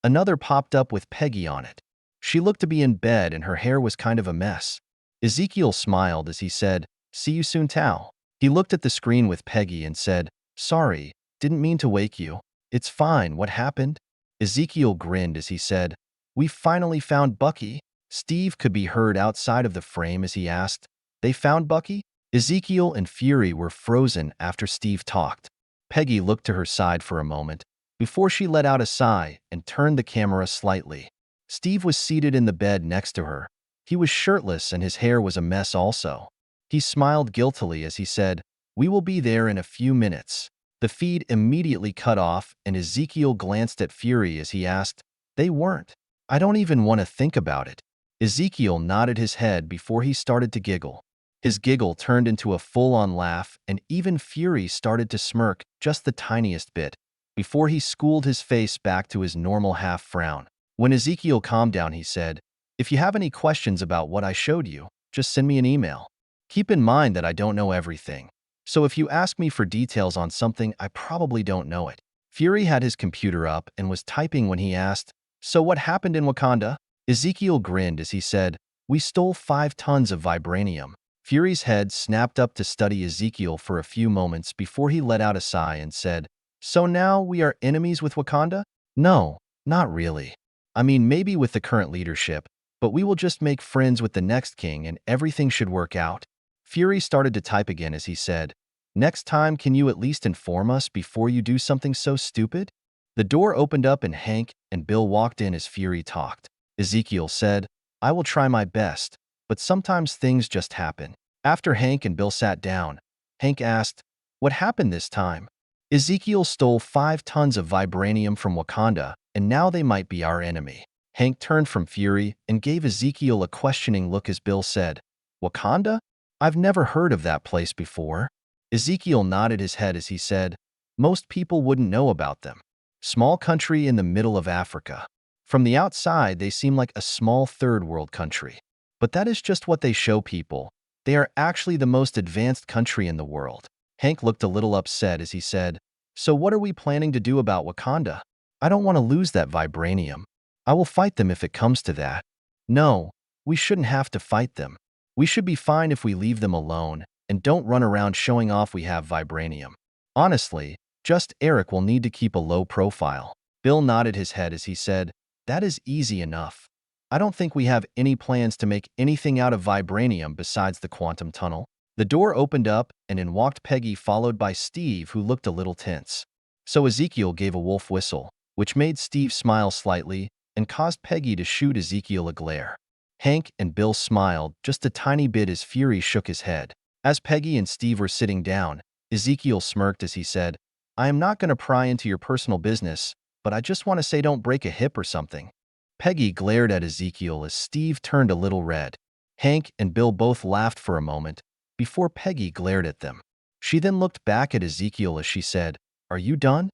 another popped up with Peggy on it. She looked to be in bed and her hair was kind of a mess. Ezekiel smiled as he said, "See you soon, Tao." He looked at the screen with Peggy and said, "Sorry, didn't mean to wake you." "It's fine, what happened?" Ezekiel grinned as he said, "We finally found Bucky." Steve could be heard outside of the frame as he asked, "They found Bucky?" Ezekiel and Fury were frozen after Steve talked. Peggy looked to her side for a moment, before she let out a sigh and turned the camera slightly. Steve was seated in the bed next to her. He was shirtless and his hair was a mess also. He smiled guiltily as he said, "We will be there in a few minutes." The feed immediately cut off and Ezekiel glanced at Fury as he asked, "They weren't. I don't even want to think about it." Ezekiel nodded his head before he started to giggle. His giggle turned into a full-on laugh and even Fury started to smirk just the tiniest bit, before he schooled his face back to his normal half-frown. When Ezekiel calmed down, he said, "If you have any questions about what I showed you, just send me an email. Keep in mind that I don't know everything. So if you ask me for details on something, I probably don't know it." Fury had his computer up and was typing when he asked, "So what happened in Wakanda?" Ezekiel grinned as he said, "We stole 5 tons of vibranium." Fury's head snapped up to study Ezekiel for a few moments before he let out a sigh and said, "So now we are enemies with Wakanda?" "No, not really. I mean, maybe with the current leadership, but we will just make friends with the next king and everything should work out." Fury started to type again as he said, "Next time, can you at least inform us before you do something so stupid?" The door opened up and Hank and Bill walked in as Fury talked. Ezekiel said, "I will try my best, but sometimes things just happen." After Hank and Bill sat down, Hank asked, "What happened this time?" "Ezekiel stole 5 tons of vibranium from Wakanda, and now they might be our enemy." Hank turned from Fury and gave Ezekiel a questioning look as Bill said, "Wakanda? I've never heard of that place before." Ezekiel nodded his head as he said, "Most people wouldn't know about them. Small country in the middle of Africa. From the outside, they seem like a small third-world country. But that is just what they show people. They are actually the most advanced country in the world." Hank looked a little upset as he said, "So what are we planning to do about Wakanda? I don't want to lose that vibranium. I will fight them if it comes to that." "No, we shouldn't have to fight them. We should be fine if we leave them alone and don't run around showing off we have vibranium. Honestly, just Eric will need to keep a low profile." Bill nodded his head as he said, "That is easy enough. I don't think we have any plans to make anything out of vibranium besides the quantum tunnel." The door opened up and in walked Peggy followed by Steve, who looked a little tense. So Ezekiel gave a wolf whistle, which made Steve smile slightly and caused Peggy to shoot Ezekiel a glare. Hank and Bill smiled just a tiny bit as Fury shook his head. As Peggy and Steve were sitting down, Ezekiel smirked as he said, "I am not going to pry into your personal business, but I just want to say don't break a hip or something." Peggy glared at Ezekiel as Steve turned a little red. Hank and Bill both laughed for a moment before Peggy glared at them. She then looked back at Ezekiel as she said, "Are you done?"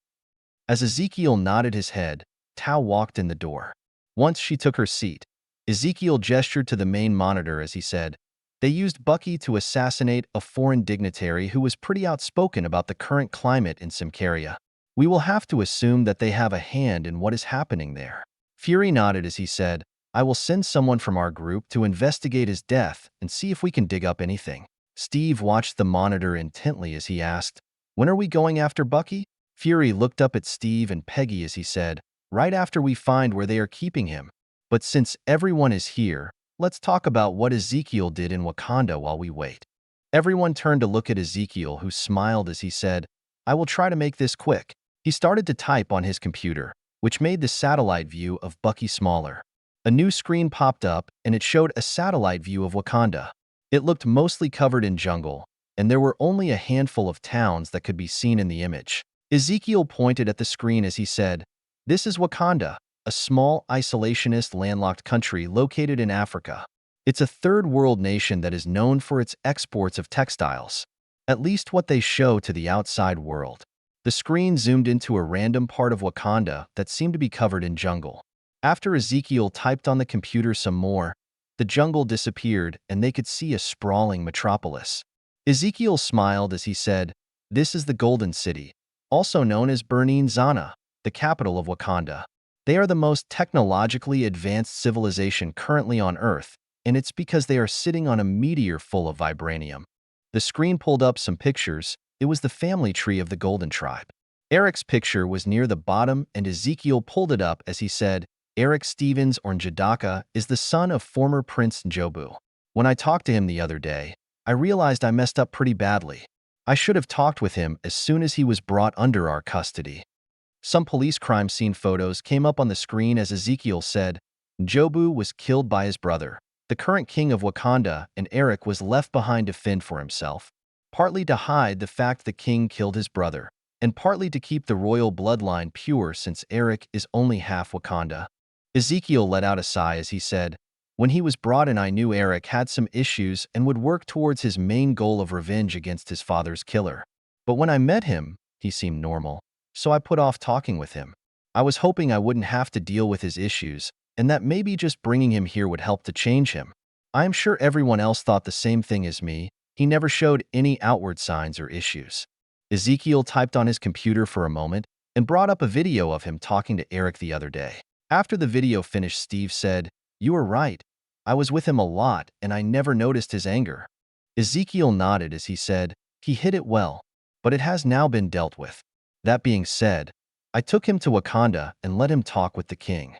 As Ezekiel nodded his head, Tao walked in the door. Once she took her seat, Ezekiel gestured to the main monitor as he said, "They used Bucky to assassinate a foreign dignitary who was pretty outspoken about the current climate in Symkaria. We will have to assume that they have a hand in what is happening there." Fury nodded as he said, "I will send someone from our group to investigate his death and see if we can dig up anything." Steve watched the monitor intently as he asked, "When are we going after Bucky?" Fury looked up at Steve and Peggy as he said, "Right after we find where they are keeping him. But since everyone is here, let's talk about what Ezekiel did in Wakanda while we wait." Everyone turned to look at Ezekiel, who smiled as he said, "I will try to make this quick." He started to type on his computer, which made the satellite view of Bucky smaller. A new screen popped up, and it showed a satellite view of Wakanda. It looked mostly covered in jungle, and there were only a handful of towns that could be seen in the image. Ezekiel pointed at the screen as he said, "This is Wakanda, a small, isolationist, landlocked country located in Africa. It's a third-world nation that is known for its exports of textiles, at least what they show to the outside world." The screen zoomed into a random part of Wakanda that seemed to be covered in jungle. After Ezekiel typed on the computer some more, the jungle disappeared and they could see a sprawling metropolis. Ezekiel smiled as he said, "This is the Golden City, also known as Burning Zana, the capital of Wakanda. They are the most technologically advanced civilization currently on Earth, and it's because they are sitting on a meteor full of vibranium." The screen pulled up some pictures. It was the family tree of the Golden Tribe. Eric's picture was near the bottom, and Ezekiel pulled it up as he said, "Eric Stevens or Njadaka is the son of former Prince Njobu. When I talked to him the other day, I realized I messed up pretty badly. I should have talked with him as soon as he was brought under our custody." Some police crime scene photos came up on the screen as Ezekiel said, "Njobu was killed by his brother, the current king of Wakanda, and Eric was left behind to fend for himself, partly to hide the fact the king killed his brother, and partly to keep the royal bloodline pure since Eric is only half Wakanda." Ezekiel let out a sigh as he said, "When he was brought in, I knew Eric had some issues and would work towards his main goal of revenge against his father's killer. But when I met him, he seemed normal, so I put off talking with him. I was hoping I wouldn't have to deal with his issues, and that maybe just bringing him here would help to change him. I am sure everyone else thought the same thing as me. He never showed any outward signs or issues." Ezekiel typed on his computer for a moment and brought up a video of him talking to Eric the other day. After the video finished, Steve said, "You were right. I was with him a lot, and I never noticed his anger." Ezekiel nodded as he said, "He hid it well, but it has now been dealt with. That being said, I took him to Wakanda and let him talk with the king."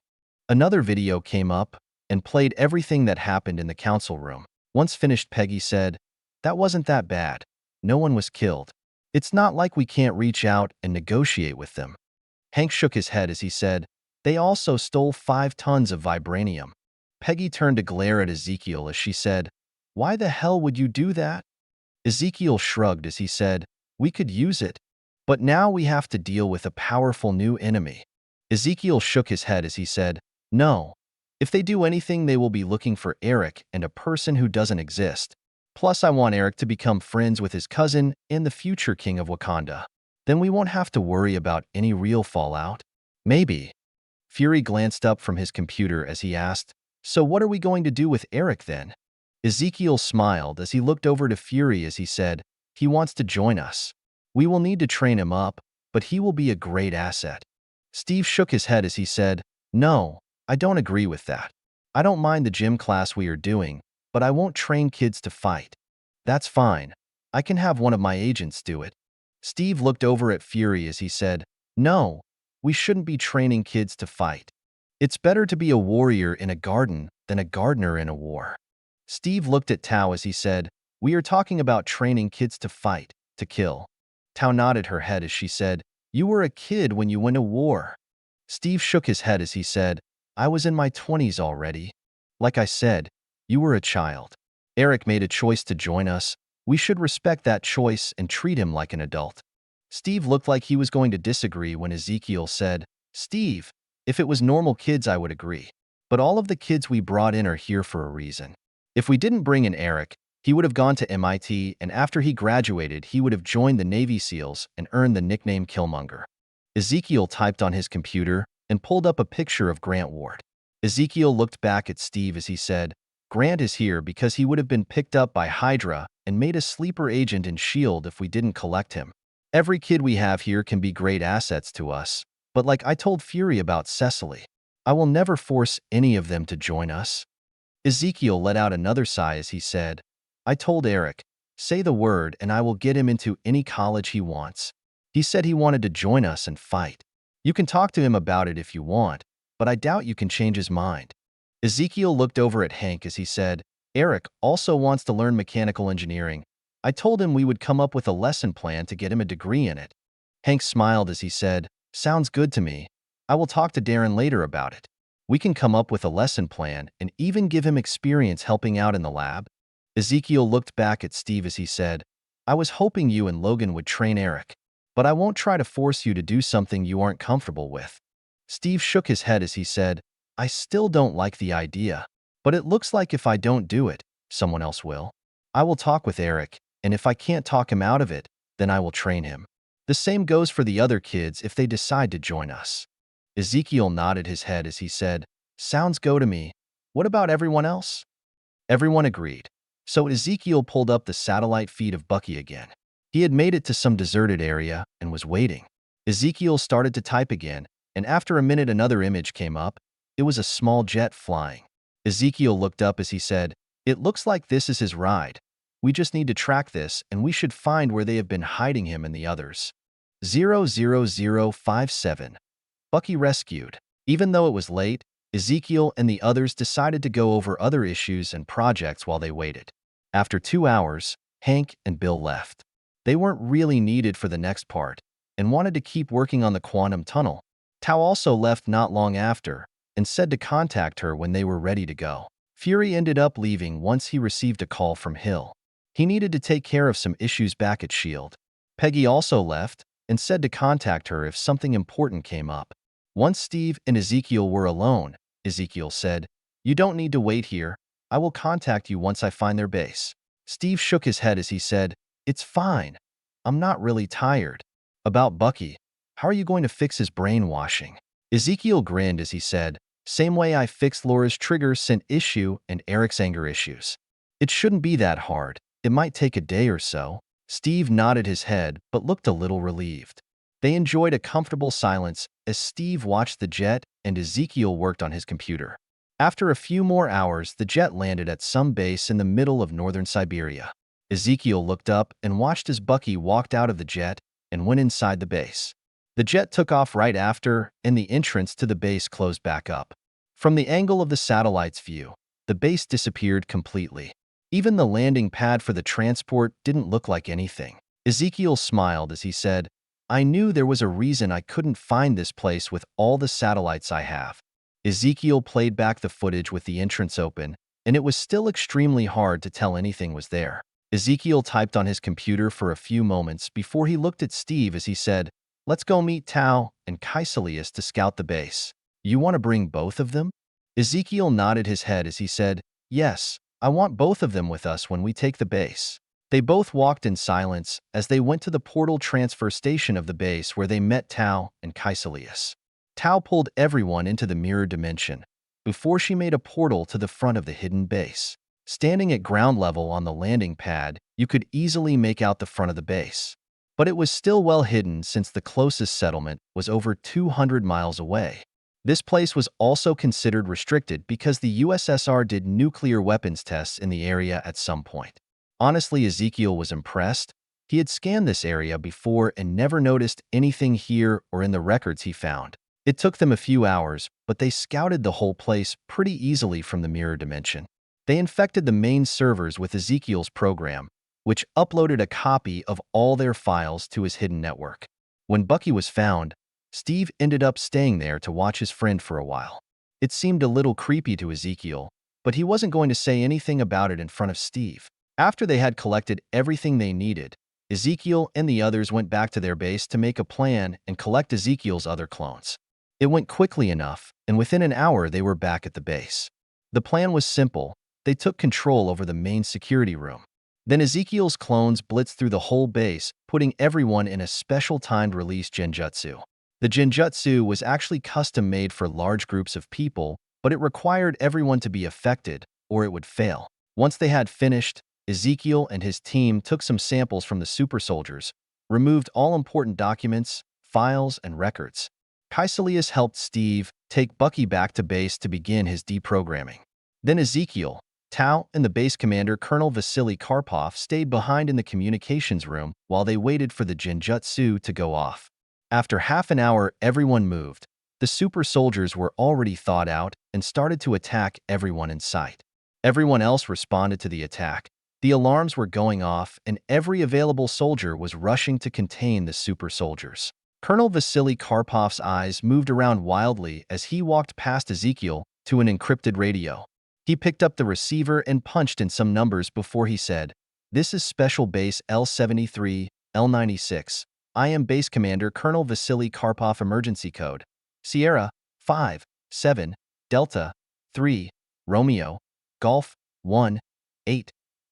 Another video came up and played everything that happened in the council room. Once finished, Peggy said, "That wasn't that bad. No one was killed. It's not like we can't reach out and negotiate with them." Hank shook his head as he said, "They also stole 5 tons of vibranium." Peggy turned to glare at Ezekiel as she said, "Why the hell would you do that?" Ezekiel shrugged as he said, "We could use it, but now we have to deal with a powerful new enemy." Ezekiel shook his head as he said, "No. If they do anything, they will be looking for Eric and a person who doesn't exist. Plus, I want Eric to become friends with his cousin and the future king of Wakanda. Then we won't have to worry about any real fallout." "Maybe." Fury glanced up from his computer as he asked, "So what are we going to do with Eric then?" Ezekiel smiled as he looked over to Fury as he said, "He wants to join us. We will need to train him up, but he will be a great asset." Steve shook his head as he said, "No, I don't agree with that. I don't mind the gym class we are doing, but I won't train kids to fight." "That's fine. I can have one of my agents do it." Steve looked over at Fury as he said, "No, we shouldn't be training kids to fight. It's better to be a warrior in a garden than a gardener in a war." Steve looked at Tao as he said, "We are talking about training kids to fight, to kill." Tao nodded her head as she said, "You were a kid when you went to war." Steve shook his head as he said, "I was in my 20s already. Like I said, you were a child. Eric made a choice to join us. We should respect that choice and treat him like an adult." Steve looked like he was going to disagree when Ezekiel said, "Steve, if it was normal kids, I would agree. But all of the kids we brought in are here for a reason. If we didn't bring in Eric, he would have gone to MIT, and after he graduated, he would have joined the Navy SEALs and earned the nickname Killmonger." Ezekiel typed on his computer and pulled up a picture of Grant Ward. Ezekiel looked back at Steve as he said, "Grant is here because he would have been picked up by Hydra and made a sleeper agent in S.H.I.E.L.D. if we didn't collect him. Every kid we have here can be great assets to us, but like I told Fury about Cecily, I will never force any of them to join us." Ezekiel let out another sigh as he said, "I told Eric, say the word and I will get him into any college he wants. He said he wanted to join us and fight. You can talk to him about it if you want, but I doubt you can change his mind." Ezekiel looked over at Hank as he said, "Eric also wants to learn mechanical engineering. I told him we would come up with a lesson plan to get him a degree in it." Hank smiled as he said, "Sounds good to me. I will talk to Darren later about it. We can come up with a lesson plan and even give him experience helping out in the lab." Ezekiel looked back at Steve as he said, "I was hoping you and Logan would train Eric, but I won't try to force you to do something you aren't comfortable with." Steve shook his head as he said, "I still don't like the idea, but it looks like if I don't do it, someone else will. I will talk with Eric, and if I can't talk him out of it, then I will train him. The same goes for the other kids if they decide to join us." Ezekiel nodded his head as he said, "Sounds go to me. What about everyone else?" Everyone agreed. So Ezekiel pulled up the satellite feed of Bucky again. He had made it to some deserted area and was waiting. Ezekiel started to type again, and after a minute another image came up. It was a small jet flying. Ezekiel looked up as he said, "It looks like this is his ride. We just need to track this, and we should find where they have been hiding him and the others." 00057. Bucky rescued. Even though it was late, Ezekiel and the others decided to go over other issues and projects while they waited. After 2 hours, Hank and Bill left. They weren't really needed for the next part and wanted to keep working on the quantum tunnel. Tao also left not long after and said to contact her when they were ready to go. Fury ended up leaving once he received a call from Hill. He needed to take care of some issues back at S.H.I.E.L.D. Peggy also left and said to contact her if something important came up. Once Steve and Ezekiel were alone, Ezekiel said, "You don't need to wait here. I will contact you once I find their base." Steve shook his head as he said, "It's fine. I'm not really tired." About Bucky, how are you going to fix his brainwashing? Ezekiel grinned as he said, "Same way I fixed Laura's trigger scent issue and Eric's anger issues. It shouldn't be that hard. It might take a day or so." Steve nodded his head but looked a little relieved. They enjoyed a comfortable silence as Steve watched the jet and Ezekiel worked on his computer. After a few more hours, the jet landed at some base in the middle of northern Siberia. Ezekiel looked up and watched as Bucky walked out of the jet and went inside the base. The jet took off right after, and the entrance to the base closed back up. From the angle of the satellite's view, the base disappeared completely. Even the landing pad for the transport didn't look like anything. Ezekiel smiled as he said, "I knew there was a reason I couldn't find this place with all the satellites I have." Ezekiel played back the footage with the entrance open, and it was still extremely hard to tell anything was there. Ezekiel typed on his computer for a few moments before he looked at Steve as he said, "Let's go meet Tao and Kaiselius to scout the base. You want to bring both of them?" Ezekiel nodded his head as he said, "Yes, I want both of them with us when we take the base." They both walked in silence as they went to the portal transfer station of the base where they met Tao and Kaiselius. Tao pulled everyone into the mirror dimension before she made a portal to the front of the hidden base. Standing at ground level on the landing pad, you could easily make out the front of the base. But it was still well hidden since the closest settlement was over 200 miles away. This place was also considered restricted because the USSR did nuclear weapons tests in the area at some point. Honestly, Ezekiel was impressed. He had scanned this area before and never noticed anything here or in the records he found. It took them a few hours, but they scouted the whole place pretty easily from the mirror dimension. They infected the main servers with Ezekiel's program, which uploaded a copy of all their files to his hidden network. When Bucky was found, Steve ended up staying there to watch his friend for a while. It seemed a little creepy to Ezekiel, but he wasn't going to say anything about it in front of Steve. After they had collected everything they needed, Ezekiel and the others went back to their base to make a plan and collect Ezekiel's other clones. It went quickly enough, and within an hour they were back at the base. The plan was simple. They took control over the main security room. Then Ezekiel's clones blitzed through the whole base, putting everyone in a special timed release genjutsu. The genjutsu was actually custom-made for large groups of people, but it required everyone to be affected, or it would fail. Once they had finished, Ezekiel and his team took some samples from the super soldiers, removed all important documents, files, and records. Kaiselius helped Steve take Bucky back to base to begin his deprogramming. Then Ezekiel, Tao, and the base commander Colonel Vasily Karpov stayed behind in the communications room while they waited for the genjutsu to go off. After half an hour, everyone moved. The super soldiers were already thawed out and started to attack everyone in sight. Everyone else responded to the attack. The alarms were going off, and every available soldier was rushing to contain the super soldiers. Colonel Vasily Karpov's eyes moved around wildly as he walked past Ezekiel to an encrypted radio. He picked up the receiver and punched in some numbers before he said, "This is Special Base L-73, L-96. I am Base Commander Colonel Vasily Karpov. Emergency Code Sierra 5, 7, Delta 3, Romeo, Golf 1, 8,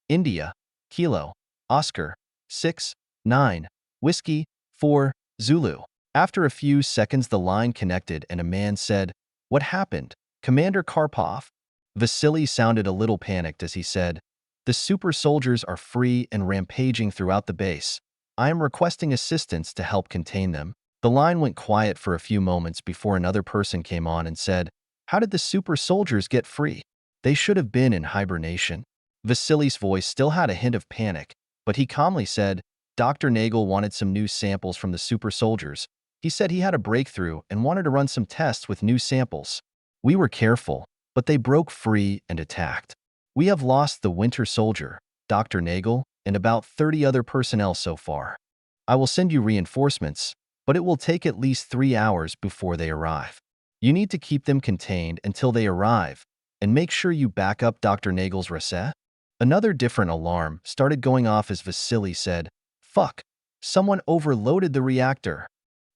India, Kilo, Oscar 6, 9, Whiskey 4, Zulu." After a few seconds the line connected and a man said, "What happened, Commander Karpov?" Vasily sounded a little panicked as he said, "The super soldiers are free and rampaging throughout the base. I am requesting assistance to help contain them." The line went quiet for a few moments before another person came on and said, "How did the super soldiers get free? They should have been in hibernation." Vasily's voice still had a hint of panic, but he calmly said, "Dr. Nagel wanted some new samples from the super soldiers. He said he had a breakthrough and wanted to run some tests with new samples. We were careful, but they broke free and attacked. We have lost the Winter Soldier, Dr. Nagel, and about 30 other personnel so far. I will send you reinforcements, but it will take at least 3 hours before they arrive. You need to keep them contained until they arrive, and make sure you back up Dr. Nagel's reset." Another different alarm started going off as Vasily said, "Fuck, someone overloaded the reactor.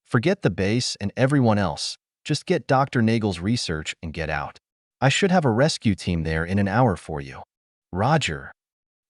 Forget the base and everyone else. Just get Dr. Nagel's research and get out. I should have a rescue team there in an hour for you." "Roger."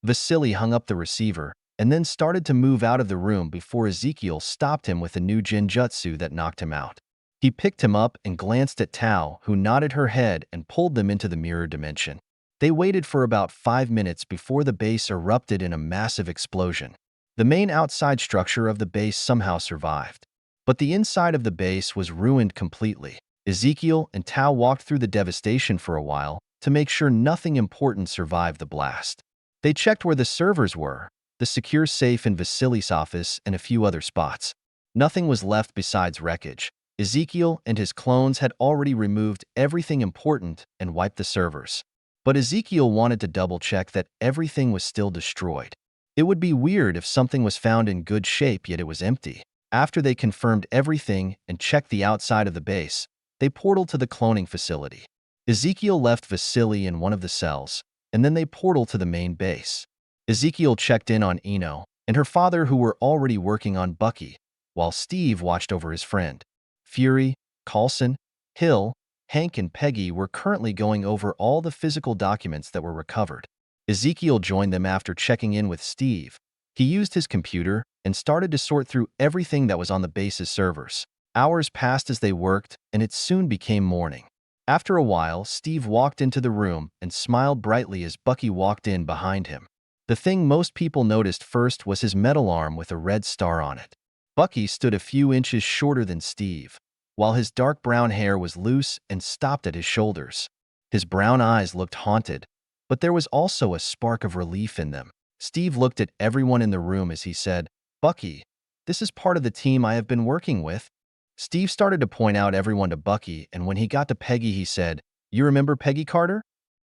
Vasily hung up the receiver and then started to move out of the room before Ezekiel stopped him with a new Jinjutsu that knocked him out. He picked him up and glanced at Tao, who nodded her head and pulled them into the mirror dimension. They waited for about 5 minutes before the base erupted in a massive explosion. The main outside structure of the base somehow survived, but the inside of the base was ruined completely. Ezekiel and Tao walked through the devastation for a while to make sure nothing important survived the blast. They checked where the servers were, the secure safe in Vasily's office, and a few other spots. Nothing was left besides wreckage. Ezekiel and his clones had already removed everything important and wiped the servers. But Ezekiel wanted to double-check that everything was still destroyed. It would be weird if something was found in good shape yet it was empty. After they confirmed everything and checked the outside of the base, they portaled to the cloning facility. Ezekiel left Vasily in one of the cells, and then they portaled to the main base. Ezekiel checked in on Eno and her father, who were already working on Bucky, while Steve watched over his friend. Fury, Coulson, Hill, Hank, and Peggy were currently going over all the physical documents that were recovered. Ezekiel joined them after checking in with Steve. He used his computer and started to sort through everything that was on the base's servers. Hours passed as they worked, and it soon became morning. After a while, Steve walked into the room and smiled brightly as Bucky walked in behind him. The thing most people noticed first was his metal arm with a red star on it. Bucky stood a few inches shorter than Steve, while his dark brown hair was loose and stopped at his shoulders. His brown eyes looked haunted, but there was also a spark of relief in them. Steve looked at everyone in the room as he said, "Bucky, this is part of the team I have been working with." Steve started to point out everyone to Bucky, and when he got to Peggy, he said, "You remember Peggy Carter?"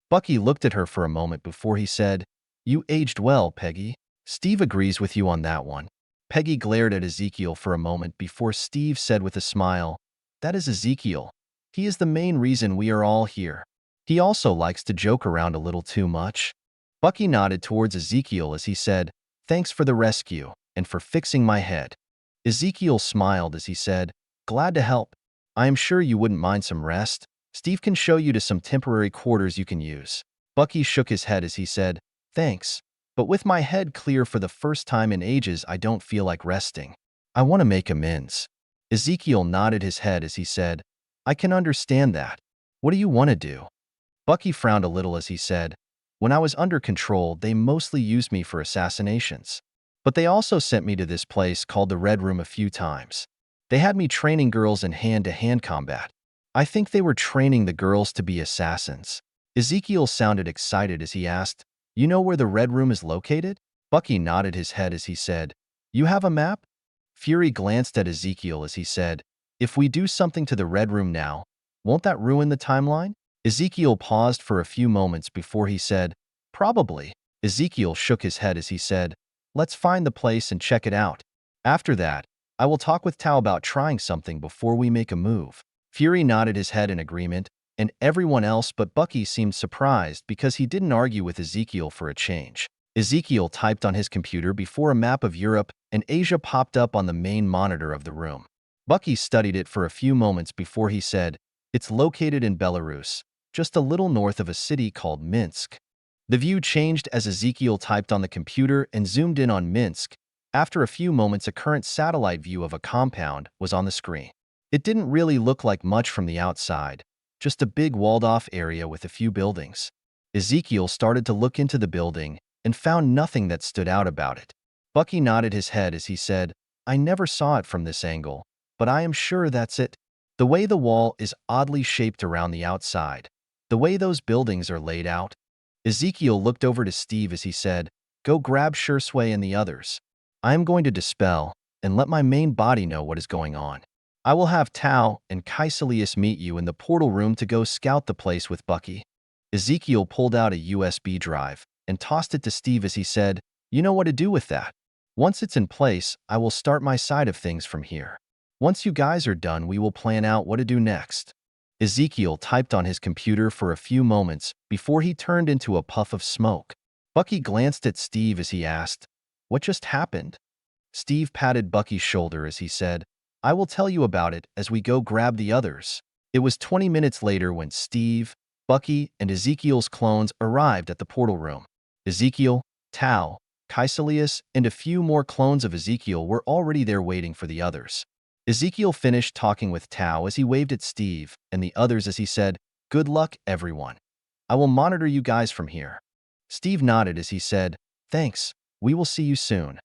Bucky looked at her for a moment before he said, "You aged well, Peggy." "Steve agrees with you on that one." Peggy glared at Ezekiel for a moment before Steve said with a smile, "That is Ezekiel. He is the main reason we are all here. He also likes to joke around a little too much." Bucky nodded towards Ezekiel as he said, "Thanks for the rescue and for fixing my head." Ezekiel smiled as he said, "Glad to help. I am sure you wouldn't mind some rest. Steve can show you to some temporary quarters you can use." Bucky shook his head as he said, "Thanks, but with my head clear for the first time in ages, I don't feel like resting. I want to make amends." Ezekiel nodded his head as he said, "I can understand that. What do you want to do?" Bucky frowned a little as he said, "When I was under control, they mostly used me for assassinations. But they also sent me to this place called the Red Room a few times. They had me training girls in hand-to-hand combat. I think they were training the girls to be assassins." Ezekiel sounded excited as he asked, "You know where the Red Room is located?" Bucky nodded his head as he said, "You have a map?" Fury glanced at Ezekiel as he said, "If we do something to the Red Room now, won't that ruin the timeline?" Ezekiel paused for a few moments before he said, "Probably." Ezekiel shook his head as he said, "Let's find the place and check it out. After that, I will talk with Tao about trying something before we make a move. Fury nodded his head in agreement, and everyone else but Bucky seemed surprised because he didn't argue with Ezekiel for a change. Ezekiel typed on his computer before a map of Europe and Asia popped up on the main monitor of the room. Bucky studied it for a few moments before he said, "It's located in Belarus, just a little north of a city called Minsk." The view changed as Ezekiel typed on the computer and zoomed in on Minsk. After a few moments, a current satellite view of a compound was on the screen. It didn't really look like much from the outside, just a big walled-off area with a few buildings. Ezekiel started to look into the building and found nothing that stood out about it. Bucky nodded his head as he said, "I never saw it from this angle, but I am sure that's it. The way the wall is oddly shaped around the outside, the way those buildings are laid out." Ezekiel looked over to Steve as he said, "Go grab Shursway and the others. I am going to dispel and let my main body know what is going on. I will have Tao and Kaiselius meet you in the portal room to go scout the place with Bucky." Ezekiel pulled out a USB drive and tossed it to Steve as he said, "You know what to do with that. Once it's in place, I will start my side of things from here. Once you guys are done, we will plan out what to do next." Ezekiel typed on his computer for a few moments before he turned into a puff of smoke. Bucky glanced at Steve as he asked, "What just happened?" Steve patted Bucky's shoulder as he said, "I will tell you about it as we go grab the others." It was 20 minutes later when Steve, Bucky, and Ezekiel's clones arrived at the portal room. Ezekiel, Tao, Kaiselius, and a few more clones of Ezekiel were already there waiting for the others. Ezekiel finished talking with Tao as he waved at Steve and the others as he said, "Good luck, everyone. I will monitor you guys from here." Steve nodded as he said, "Thanks, we will see you soon."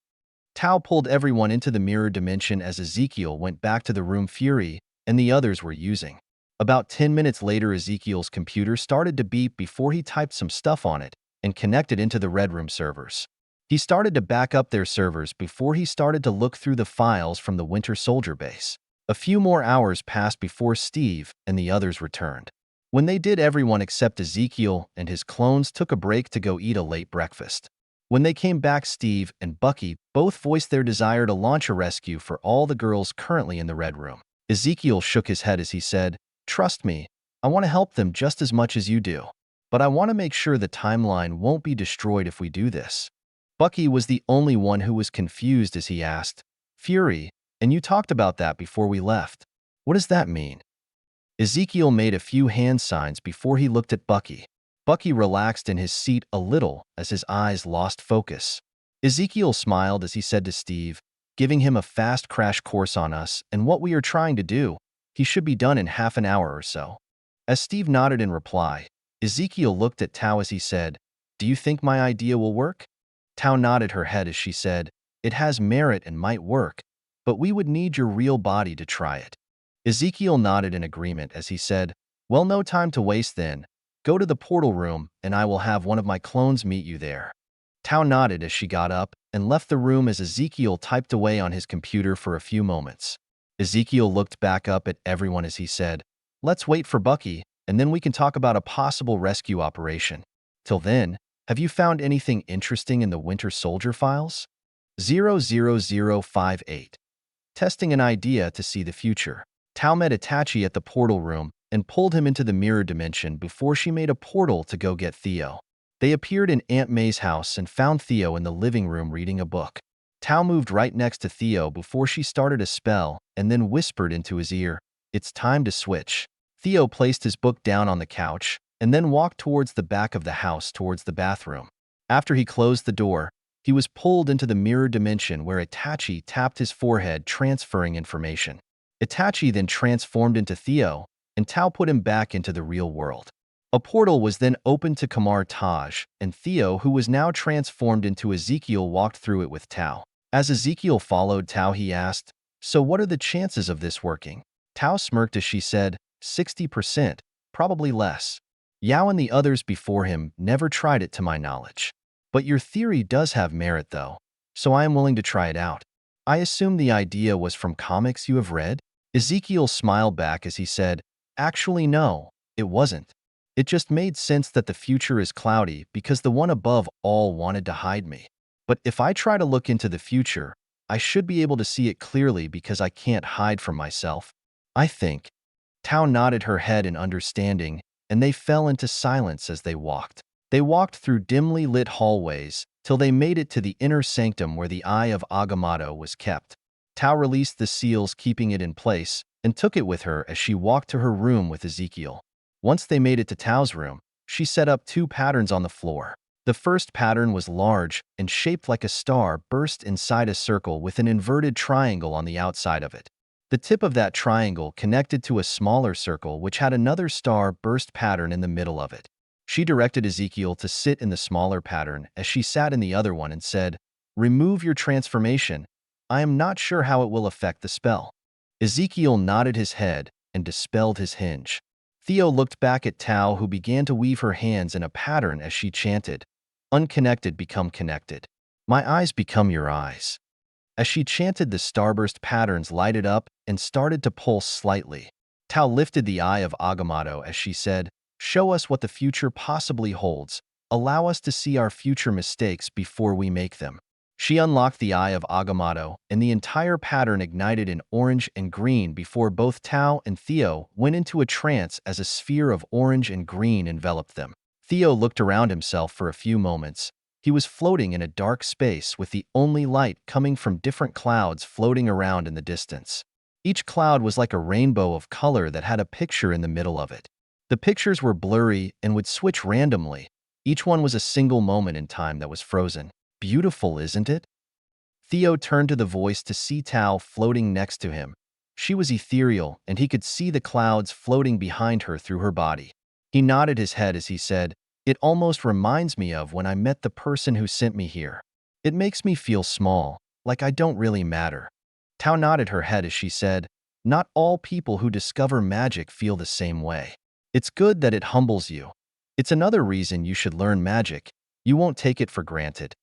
Tao pulled everyone into the mirror dimension as Ezekiel went back to the room Fury and the others were using. About 10 minutes later, Ezekiel's computer started to beep before he typed some stuff on it and connected into the Red Room servers. He started to back up their servers before he started to look through the files from the Winter Soldier base. A few more hours passed before Steve and the others returned. When they did, everyone except Ezekiel and his clones took a break to go eat a late breakfast. When they came back, Steve and Bucky both voiced their desire to launch a rescue for all the girls currently in the Red Room. Ezekiel shook his head as he said, "Trust me, I want to help them just as much as you do. But I want to make sure the timeline won't be destroyed if we do this." Bucky was the only one who was confused as he asked, "Fury, and you talked about that before we left. What does that mean?" Ezekiel made a few hand signs before he looked at Bucky. Bucky relaxed in his seat a little as his eyes lost focus. Ezekiel smiled as he said to Steve, giving him a fast crash course on us and what we are trying to do. He should be done in half an hour or so. As Steve nodded in reply, Ezekiel looked at Tao as he said, "Do you think my idea will work?" Tao nodded her head as she said, "It has merit and might work, but we would need your real body to try it." Ezekiel nodded in agreement as he said, "Well, no time to waste then. Go to the portal room and I will have one of my clones meet you there." Tao nodded as she got up and left the room as Ezekiel typed away on his computer for a few moments. Ezekiel looked back up at everyone as he said, "Let's wait for Bucky, and then we can talk about a possible rescue operation. Till then, have you found anything interesting in the Winter Soldier files?" 00058. Testing an idea to see the future. Tao met Itachi at the portal room and pulled him into the mirror dimension before she made a portal to go get Theo. They appeared in Aunt May's house and found Theo in the living room reading a book. Tao moved right next to Theo before she started a spell and then whispered into his ear, "It's time to switch." Theo placed his book down on the couch and then walked towards the back of the house towards the bathroom. After he closed the door, he was pulled into the mirror dimension where Itachi tapped his forehead, transferring information. Itachi then transformed into Theo, and Tao put him back into the real world. A portal was then opened to Kamar Taj, and Theo, who was now transformed into Ezekiel, walked through it with Tao. As Ezekiel followed Tao, he asked, "So what are the chances of this working?" Tao smirked as she said, 60%, probably less. Yao and the others before him never tried it to my knowledge. But your theory does have merit though, so I am willing to try it out. I assume the idea was from comics you have read? Ezekiel smiled back as he said, "Actually no, it wasn't. It just made sense that the future is cloudy because the one above all wanted to hide me. But if I try to look into the future, I should be able to see it clearly because I can't hide from myself. I think. Tao nodded her head in understanding, and they fell into silence as they walked. They walked through dimly lit hallways till they made it to the inner sanctum where the Eye of Agamotto was kept. Tao released the seals, keeping it in place, and took it with her as she walked to her room with Ezekiel. Once they made it to Tao's room, she set up 2 patterns on the floor. The first pattern was large and shaped like a star burst inside a circle with an inverted triangle on the outside of it. The tip of that triangle connected to a smaller circle which had another star burst pattern in the middle of it. She directed Ezekiel to sit in the smaller pattern as she sat in the other one and said, "Remove your transformation. I am not sure how it will affect the spell." Ezekiel nodded his head and dispelled his hinge. Theo looked back at Tao, who began to weave her hands in a pattern as she chanted, "Unconnected become connected. My eyes become your eyes." As she chanted, the starburst patterns lighted up and started to pulse slightly. Tao lifted the Eye of Agamotto as she said, "Show us what the future possibly holds. Allow us to see our future mistakes before we make them." She unlocked the Eye of Agamotto, and the entire pattern ignited in orange and green before both Tao and Theo went into a trance as a sphere of orange and green enveloped them. Theo looked around himself for a few moments. He was floating in a dark space with the only light coming from different clouds floating around in the distance. Each cloud was like a rainbow of color that had a picture in the middle of it. The pictures were blurry and would switch randomly. Each one was a single moment in time that was frozen. "Beautiful, isn't it?" Theo turned to the voice to see Tao floating next to him. She was ethereal, and he could see the clouds floating behind her through her body. He nodded his head as he said, "It almost reminds me of when I met the person who sent me here. It makes me feel small, like I don't really matter." Tao nodded her head as she said, "Not all people who discover magic feel the same way. It's good that it humbles you. It's another reason you should learn magic. You won't take it for granted."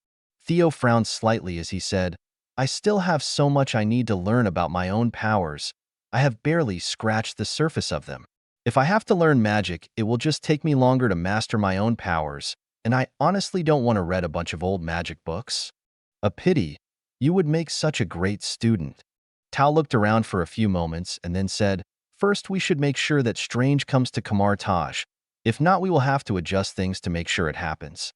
Theo frowned slightly as he said, "I still have so much I need to learn about my own powers. I have barely scratched the surface of them. If I have to learn magic, it will just take me longer to master my own powers, and I honestly don't want to read a bunch of old magic books." "A pity. You would make such a great student." Tao looked around for a few moments and then said, "First, we should make sure that Strange comes to Kamar Taj. If not, we will have to adjust things to make sure it happens."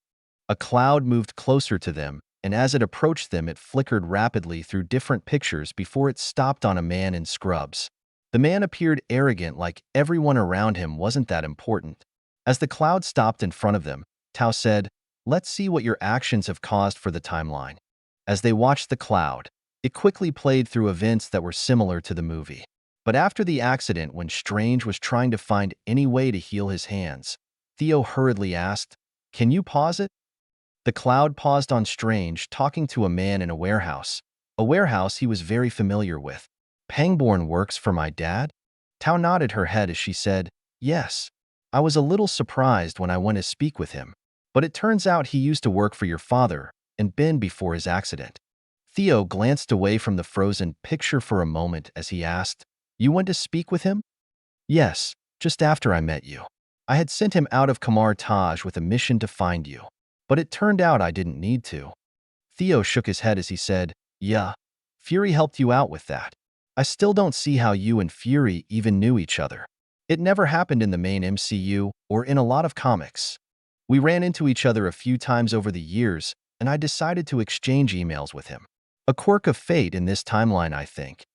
A cloud moved closer to them, and as it approached them, it flickered rapidly through different pictures before it stopped on a man in scrubs. The man appeared arrogant, like everyone around him wasn't that important. As the cloud stopped in front of them, Tao said, "Let's see what your actions have caused for the timeline." As they watched the cloud, it quickly played through events that were similar to the movie. But after the accident, when Strange was trying to find any way to heal his hands, Theo hurriedly asked, "Can you pause it?" The cloud paused on Strange talking to a man in a warehouse he was very familiar with. "Pangborn works for my dad?" Tao nodded her head as she said, "Yes. I was a little surprised when I went to speak with him, but it turns out he used to work for your father and Ben before his accident." Theo glanced away from the frozen picture for a moment as he asked, "You went to speak with him?" "Yes, just after I met you. I had sent him out of Kamar Taj with a mission to find you. But it turned out I didn't need to." Theo shook his head as he said, "Yeah, Fury helped you out with that. I still don't see how you and Fury even knew each other. It never happened in the main MCU or in a lot of comics. We ran into each other a few times over the years, and I decided to exchange emails with him. A quirk of fate in this timeline, I think."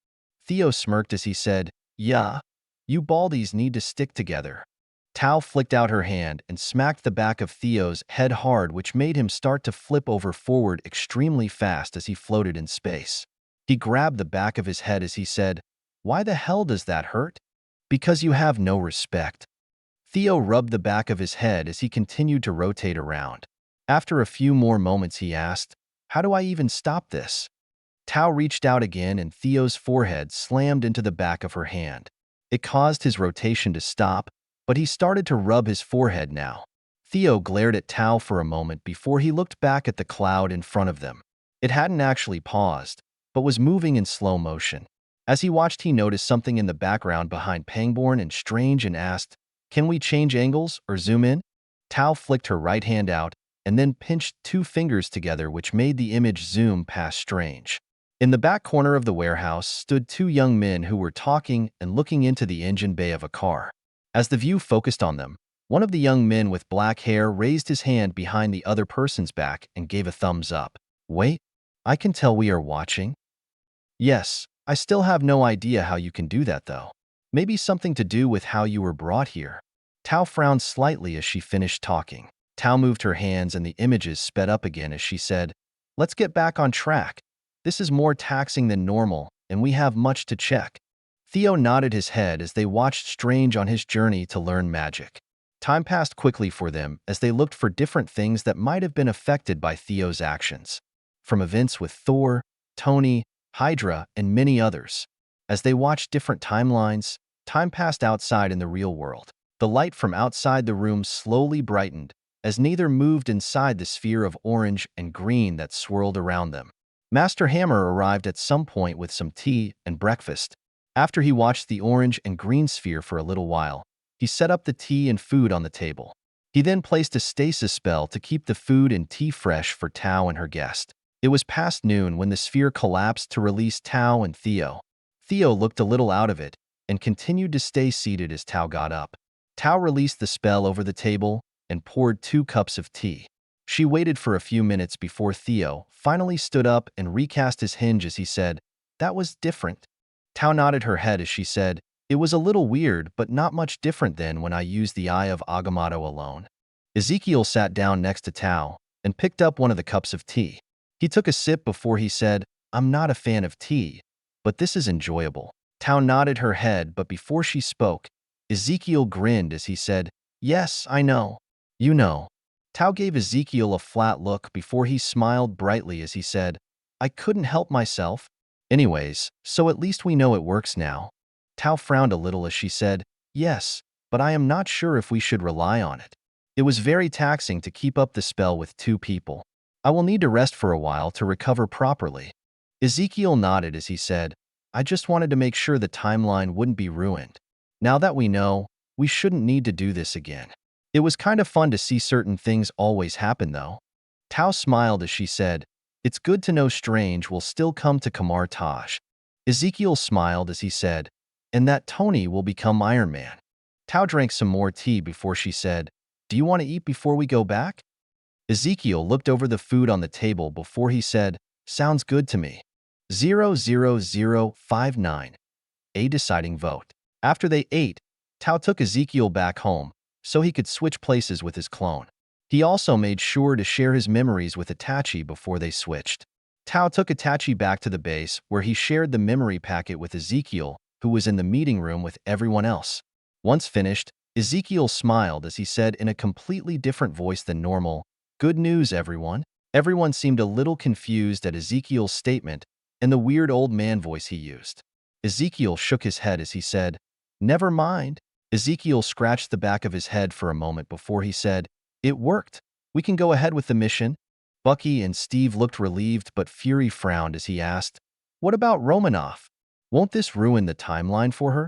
Theo smirked as he said, "Yeah, you baldies need to stick together." Tao flicked out her hand and smacked the back of Theo's head hard, which made him start to flip over forward extremely fast as he floated in space. He grabbed the back of his head as he said, "Why the hell does that hurt?" "Because you have no respect." Theo rubbed the back of his head as he continued to rotate around. After a few more moments, he asked, "How do I even stop this?" Tao reached out again, and Theo's forehead slammed into the back of her hand. It caused his rotation to stop, but he started to rub his forehead now. Theo glared at Tao for a moment before he looked back at the cloud in front of them. It hadn't actually paused, but was moving in slow motion. As he watched, he noticed something in the background behind Pangborn and Strange and asked, "Can we change angles or zoom in?" Tao flicked her right hand out and then pinched 2 fingers together, which made the image zoom past Strange. In the back corner of the warehouse stood two young men who were talking and looking into the engine bay of a car. As the view focused on them, one of the young men with black hair raised his hand behind the other person's back and gave a thumbs up. Wait, I can tell we are watching? Yes, I still have no idea how you can do that though. Maybe something to do with how you were brought here. Tao frowned slightly as she finished talking. Tao moved her hands and the images sped up again as she said, "Let's get back on track. This is more taxing than normal, and we have much to check." Theo nodded his head as they watched Strange on his journey to learn magic. Time passed quickly for them as they looked for different things that might have been affected by Theo's actions. From events with Thor, Tony, Hydra, and many others. As they watched different timelines, time passed outside in the real world. The light from outside the room slowly brightened as neither moved inside the sphere of orange and green that swirled around them. Master Hammer arrived at some point with some tea and breakfast. After he watched the orange and green sphere for a little while, he set up the tea and food on the table. He then placed a stasis spell to keep the food and tea fresh for Tao and her guest. It was past noon when the sphere collapsed to release Tao and Theo. Theo looked a little out of it and continued to stay seated as Tao got up. Tao released the spell over the table and poured 2 cups of tea. She waited for a few minutes before Theo finally stood up and recast his hinge as he said, "That was different." Tao nodded her head as she said, "It was a little weird, but not much different than when I used the Eye of Agamotto alone." Ezekiel sat down next to Tao and picked up one of the cups of tea. He took a sip before he said, "I'm not a fan of tea, but this is enjoyable." Tao nodded her head, but before she spoke, Ezekiel grinned as he said, "Yes, I know. You know." Tao gave Ezekiel a flat look before he smiled brightly as he said, "I couldn't help myself. Anyways, so at least we know it works now." Tao frowned a little as she said, "Yes, but I am not sure if we should rely on it. It was very taxing to keep up the spell with 2 people. I will need to rest for a while to recover properly." Ezekiel nodded as he said, "I just wanted to make sure the timeline wouldn't be ruined. Now that we know, we shouldn't need to do this again. It was kind of fun to see certain things always happen though." Tao smiled as she said, "It's good to know Strange will still come to Kamar Taj." Ezekiel smiled as he said, "And that Tony will become Iron Man." Tao drank some more tea before she said, "Do you want to eat before we go back?" Ezekiel looked over the food on the table before he said, "Sounds good to me." 00059. A deciding vote. After they ate, Tao took Ezekiel back home so he could switch places with his clone. He also made sure to share his memories with Itachi before they switched. Tao took Itachi back to the base where he shared the memory packet with Ezekiel, who was in the meeting room with everyone else. Once finished, Ezekiel smiled as he said in a completely different voice than normal, "Good news, everyone." Everyone seemed a little confused at Ezekiel's statement and the weird old man voice he used. Ezekiel shook his head as he said, "Never mind." Ezekiel scratched the back of his head for a moment before he said, "It worked. We can go ahead with the mission." Bucky and Steve looked relieved, but Fury frowned as he asked, "What about Romanoff? Won't this ruin the timeline for her?"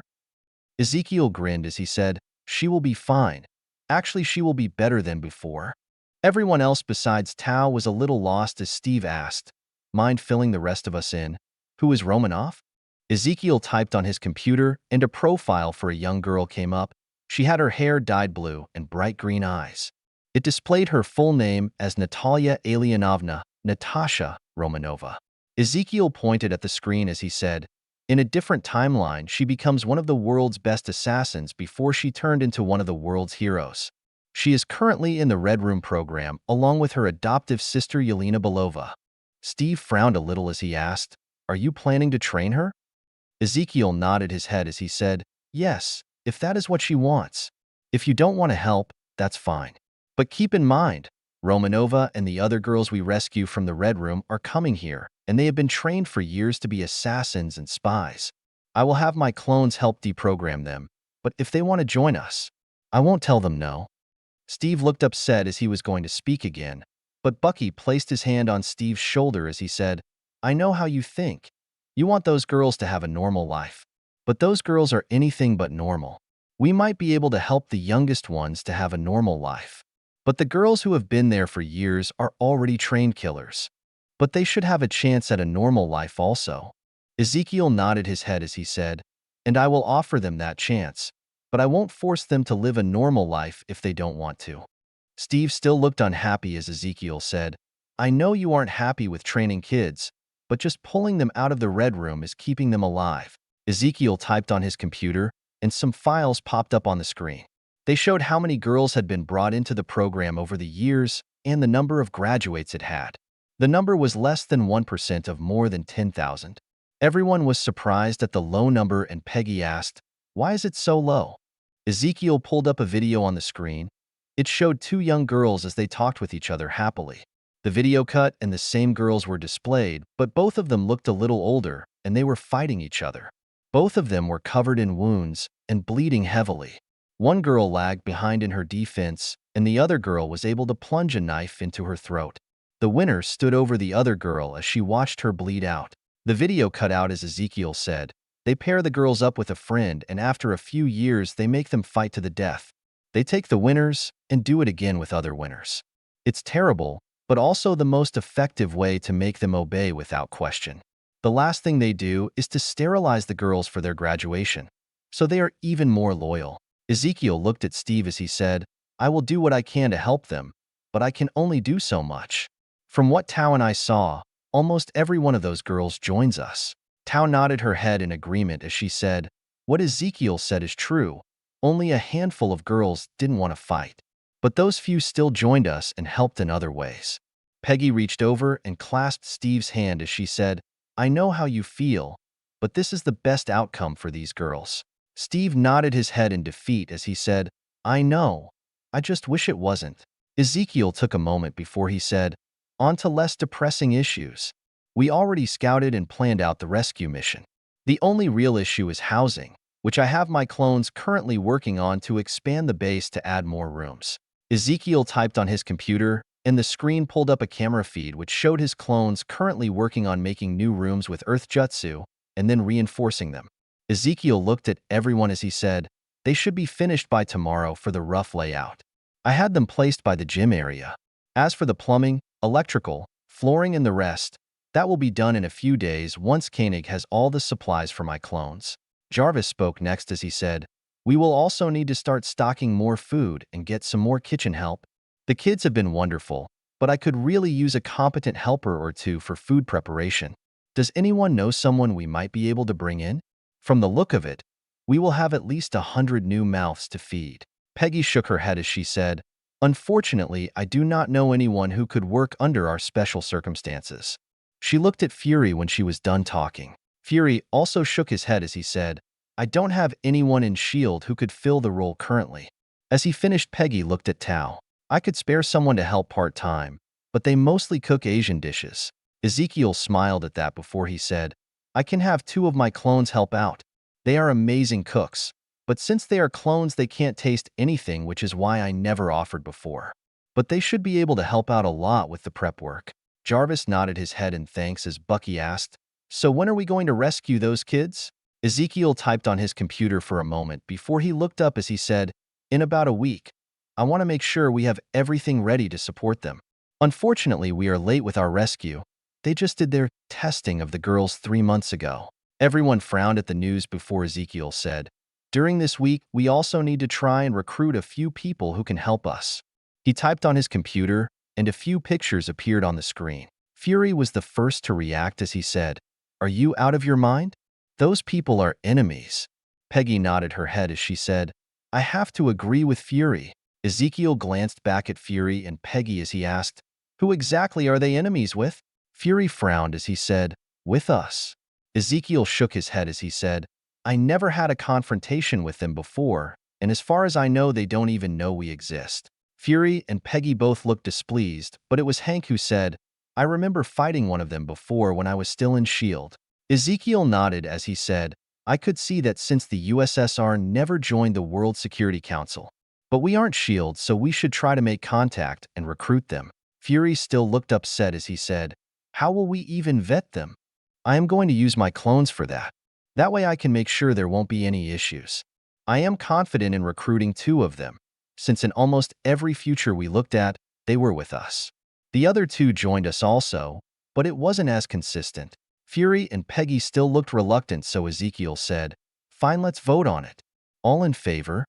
Ezekiel grinned as he said, "She will be fine. Actually, she will be better than before." Everyone else besides Tao was a little lost as Steve asked, "Mind filling the rest of us in? Who is Romanoff?" Ezekiel typed on his computer and a profile for a young girl came up. She had her hair dyed blue and bright green eyes. It displayed her full name as Natalia Alienovna Natasha Romanova. Ezekiel pointed at the screen as he said, "In a different timeline, she becomes one of the world's best assassins before she turned into one of the world's heroes. She is currently in the Red Room program along with her adoptive sister Yelena Belova." Steve frowned a little as he asked, "Are you planning to train her?" Ezekiel nodded his head as he said, "Yes, if that is what she wants. If you don't want to help, that's fine. But keep in mind, Romanova and the other girls we rescue from the Red Room are coming here, and they have been trained for years to be assassins and spies. I will have my clones help deprogram them, but if they want to join us, I won't tell them no." Steve looked upset as he was going to speak again, but Bucky placed his hand on Steve's shoulder as he said, "I know how you think. You want those girls to have a normal life. But those girls are anything but normal. We might be able to help the youngest ones to have a normal life. But the girls who have been there for years are already trained killers. But they should have a chance at a normal life also. Ezekiel nodded his head as he said, and I will offer them that chance, but I won't force them to live a normal life if they don't want to. Steve still looked unhappy as Ezekiel said, I know you aren't happy with training kids, but just pulling them out of the red room is keeping them alive. Ezekiel typed on his computer, and some files popped up on the screen. They showed how many girls had been brought into the program over the years and the number of graduates it had. The number was less than 1% of more than 10,000. Everyone was surprised at the low number and Peggy asked, why is it so low? Ezekiel pulled up a video on the screen. It showed two young girls as they talked with each other happily. The video cut and the same girls were displayed, but both of them looked a little older and they were fighting each other. Both of them were covered in wounds and bleeding heavily. One girl lagged behind in her defense, and the other girl was able to plunge a knife into her throat. The winner stood over the other girl as she watched her bleed out. The video cut out as Ezekiel said, they pair the girls up with a friend and after a few years they make them fight to the death. They take the winners and do it again with other winners. It's terrible, but also the most effective way to make them obey without question. The last thing they do is to sterilize the girls for their graduation, so they are even more loyal. Ezekiel looked at Steve as he said, I will do what I can to help them, but I can only do so much. From what Tao and I saw, almost every one of those girls joins us. Tao nodded her head in agreement as she said, what Ezekiel said is true. Only a handful of girls didn't want to fight. But those few still joined us and helped in other ways. Peggy reached over and clasped Steve's hand as she said, I know how you feel, but this is the best outcome for these girls. Steve nodded his head in defeat as he said, I know. I just wish it wasn't. Ezekiel took a moment before he said, on to less depressing issues. We already scouted and planned out the rescue mission. The only real issue is housing, which I have my clones currently working on to expand the base to add more rooms. Ezekiel typed on his computer, and the screen pulled up a camera feed which showed his clones currently working on making new rooms with Earth Jutsu and then reinforcing them. Ezekiel looked at everyone as he said, they should be finished by tomorrow for the rough layout. I had them placed by the gym area. As for the plumbing, electrical, flooring and the rest, that will be done in a few days once Koenig has all the supplies for my clones. Jarvis spoke next as he said, we will also need to start stocking more food and get some more kitchen help. The kids have been wonderful, but I could really use a competent helper or two for food preparation. Does anyone know someone we might be able to bring in? From the look of it, we will have at least 100 new mouths to feed. Peggy shook her head as she said, unfortunately, I do not know anyone who could work under our special circumstances. She looked at Fury when she was done talking. Fury also shook his head as he said, I don't have anyone in S.H.I.E.L.D. who could fill the role currently. As he finished, Peggy looked at Tao. I could spare someone to help part-time, but they mostly cook Asian dishes. Ezekiel smiled at that before he said, I can have 2 of my clones help out. They are amazing cooks, but since they are clones they can't taste anything, which is why I never offered before. But they should be able to help out a lot with the prep work. Jarvis nodded his head in thanks as Bucky asked, so when are we going to rescue those kids? Ezekiel typed on his computer for a moment before he looked up as he said, in about a week. I want to make sure we have everything ready to support them. Unfortunately, we are late with our rescue. They just did their testing of the girls 3 months ago. Everyone frowned at the news before Ezekiel said, during this week, we also need to try and recruit a few people who can help us. He typed on his computer, and a few pictures appeared on the screen. Fury was the first to react as he said, are you out of your mind? Those people are enemies. Peggy nodded her head as she said, I have to agree with Fury. Ezekiel glanced back at Fury and Peggy as he asked, who exactly are they enemies with? Fury frowned as he said, with us. Ezekiel shook his head as he said, I never had a confrontation with them before, and as far as I know they don't even know we exist. Fury and Peggy both looked displeased, but it was Hank who said, I remember fighting one of them before when I was still in S.H.I.E.L.D. Ezekiel nodded as he said, I could see that since the USSR never joined the World Security Council. But we aren't S.H.I.E.L.D., so we should try to make contact and recruit them. Fury still looked upset as he said, how will we even vet them? I am going to use my clones for that. That way I can make sure there won't be any issues. I am confident in recruiting 2 of them, since in almost every future we looked at, they were with us. The other 2 joined us also, but it wasn't as consistent. Fury and Peggy still looked reluctant, so Ezekiel said, "Fine, let's vote on it." All in favor?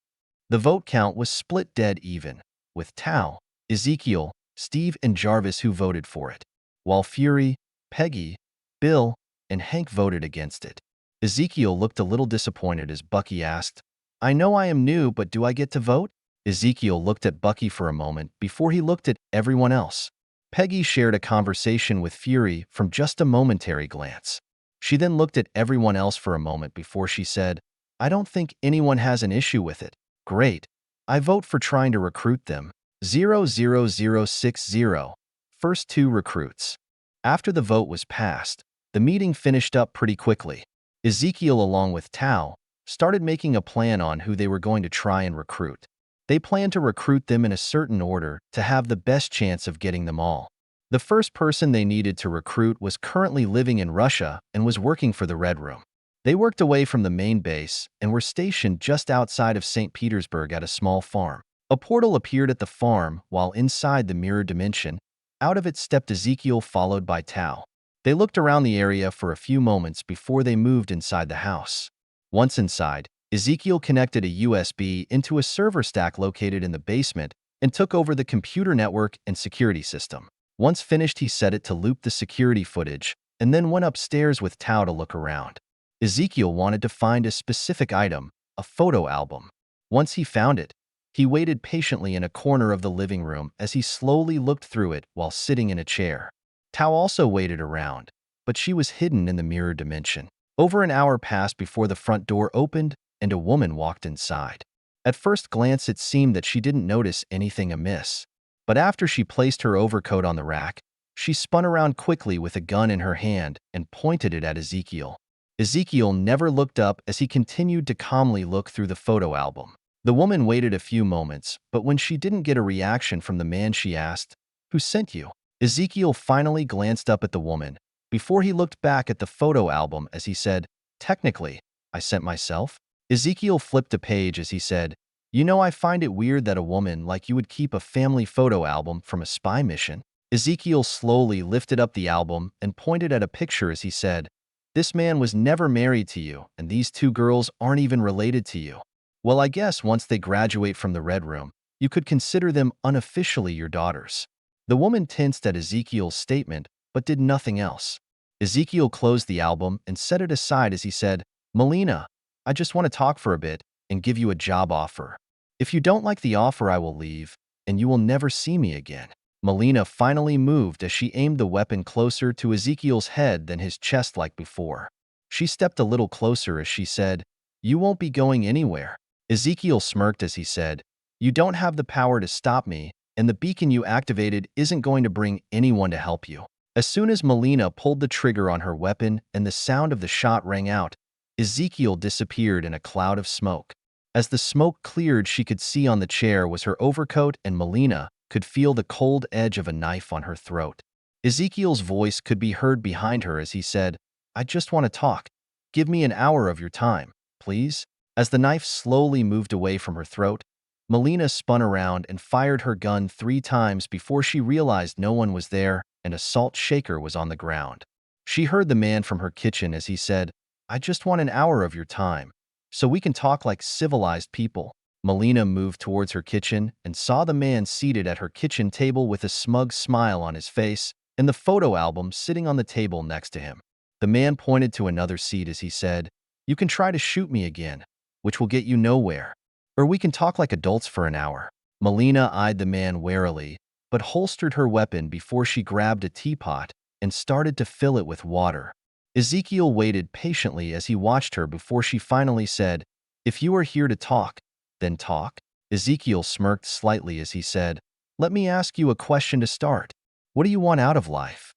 The vote count was split dead even, with Tao, Ezekiel, Steve, and Jarvis who voted for it, while Fury, Peggy, Bill, and Hank voted against it. Ezekiel looked a little disappointed as Bucky asked, "I know I am new, but do I get to vote?" Ezekiel looked at Bucky for a moment before he looked at everyone else. Peggy shared a conversation with Fury from just a momentary glance. She then looked at everyone else for a moment before she said, "I don't think anyone has an issue with it. Great. I vote for trying to recruit them. 00060. First 2 recruits." After the vote was passed, the meeting finished up pretty quickly. Ezekiel, along with Tao, started making a plan on who they were going to try and recruit. They planned to recruit them in a certain order to have the best chance of getting them all. The first person they needed to recruit was currently living in Russia and was working for the Red Room. They worked away from the main base and were stationed just outside of St. Petersburg at a small farm. A portal appeared at the farm while inside the mirror dimension. Out of it stepped Ezekiel, followed by Tao. They looked around the area for a few moments before they moved inside the house. Once inside, Ezekiel connected a USB into a server stack located in the basement and took over the computer network and security system. Once finished, he set it to loop the security footage and then went upstairs with Tao to look around. Ezekiel wanted to find a specific item, a photo album. Once he found it, he waited patiently in a corner of the living room as he slowly looked through it while sitting in a chair. Tao also waited around, but she was hidden in the mirror dimension. Over an hour passed before the front door opened and a woman walked inside. At first glance, it seemed that she didn't notice anything amiss. But after she placed her overcoat on the rack, she spun around quickly with a gun in her hand and pointed it at Ezekiel. Ezekiel never looked up as he continued to calmly look through the photo album. The woman waited a few moments, but when she didn't get a reaction from the man, she asked, "Who sent you?" Ezekiel finally glanced up at the woman, before he looked back at the photo album as he said, "Technically, I sent myself." Ezekiel flipped a page as he said, "You know, I find it weird that a woman like you would keep a family photo album from a spy mission." Ezekiel slowly lifted up the album and pointed at a picture as he said, "This man was never married to you, and these 2 girls aren't even related to you. Well, I guess once they graduate from the Red Room, you could consider them unofficially your daughters." The woman tensed at Ezekiel's statement, but did nothing else. Ezekiel closed the album and set it aside as he said, "Melina, I just want to talk for a bit and give you a job offer. If you don't like the offer, I will leave, and you will never see me again." Melina finally moved as she aimed the weapon closer to Ezekiel's head than his chest like before. She stepped a little closer as she said, "You won't be going anywhere." Ezekiel smirked as he said, "You don't have the power to stop me, and the beacon you activated isn't going to bring anyone to help you." As soon as Melina pulled the trigger on her weapon and the sound of the shot rang out, Ezekiel disappeared in a cloud of smoke. As the smoke cleared, she could see on the chair was her overcoat, and Melina could feel the cold edge of a knife on her throat. Ezekiel's voice could be heard behind her as he said, "I just want to talk. Give me an hour of your time, please." As the knife slowly moved away from her throat, Melina spun around and fired her gun 3 times before she realized no one was there and a salt shaker was on the ground. She heard the man from her kitchen as he said, "I just want an hour of your time, so we can talk like civilized people." Melina moved towards her kitchen and saw the man seated at her kitchen table with a smug smile on his face and the photo album sitting on the table next to him. The man pointed to another seat as he said, "You can try to shoot me again, which will get you nowhere. Or we can talk like adults for an hour." Melina eyed the man warily, but holstered her weapon before she grabbed a teapot and started to fill it with water. Ezekiel waited patiently as he watched her before she finally said, "If you are here to talk, then talk." Ezekiel smirked slightly as he said, "Let me ask you a question to start. What do you want out of life?"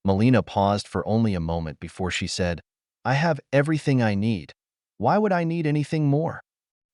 Melina paused for only a moment before she said, "I have everything I need. Why would I need anything more?"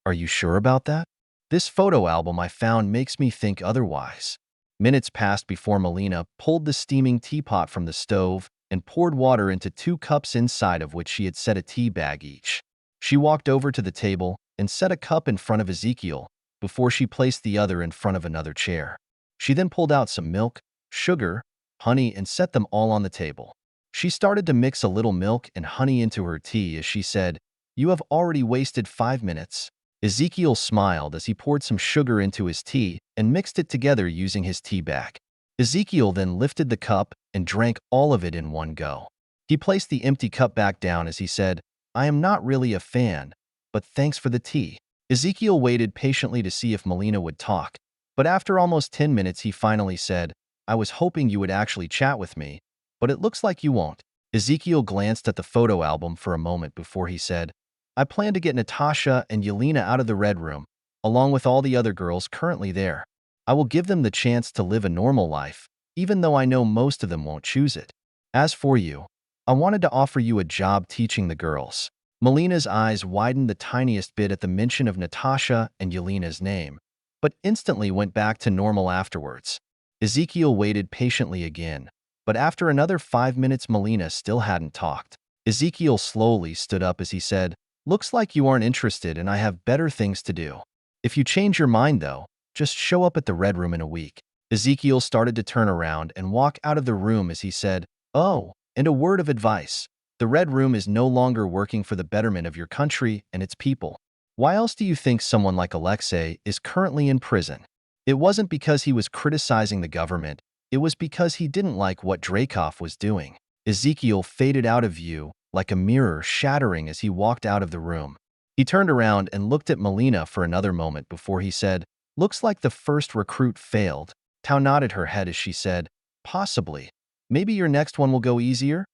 "Are you sure about that? This photo album I found makes me think otherwise." Minutes passed before Melina pulled the steaming teapot from the stove and poured water into 2 cups inside of which she had set a tea bag each. She walked over to the table and set a cup in front of Ezekiel before she placed the other in front of another chair. She then pulled out some milk, sugar, honey, and set them all on the table. She started to mix a little milk and honey into her tea as she said, "You have already wasted 5 minutes." Ezekiel smiled as he poured some sugar into his tea and mixed it together using his tea bag. Ezekiel then lifted the cup and drank all of it in one go. He placed the empty cup back down as he said, "I am not really a fan, but thanks for the tea." Ezekiel waited patiently to see if Melina would talk, but after almost 10 minutes he finally said, "I was hoping you would actually chat with me, but it looks like you won't." Ezekiel glanced at the photo album for a moment before he said, "I plan to get Natasha and Yelena out of the Red Room, along with all the other girls currently there. I will give them the chance to live a normal life, even though I know most of them won't choose it. As for you, I wanted to offer you a job teaching the girls." Melina's eyes widened the tiniest bit at the mention of Natasha and Yelena's name, but instantly went back to normal afterwards. Ezekiel waited patiently again, but after another 5 minutes Melina still hadn't talked. Ezekiel slowly stood up as he said, "Looks like you aren't interested and I have better things to do. If you change your mind though, just show up at the Red Room in a week." Ezekiel started to turn around and walk out of the room as he said, "Oh, and a word of advice. The Red Room is no longer working for the betterment of your country and its people. Why else do you think someone like Alexei is currently in prison? It wasn't because he was criticizing the government, it was because he didn't like what Dreykov was doing." Ezekiel faded out of view, like a mirror shattering as he walked out of the room. He turned around and looked at Melina for another moment before he said, "Looks like the first recruit failed." Tao nodded her head as she said, "Possibly. Maybe your next one will go easier?"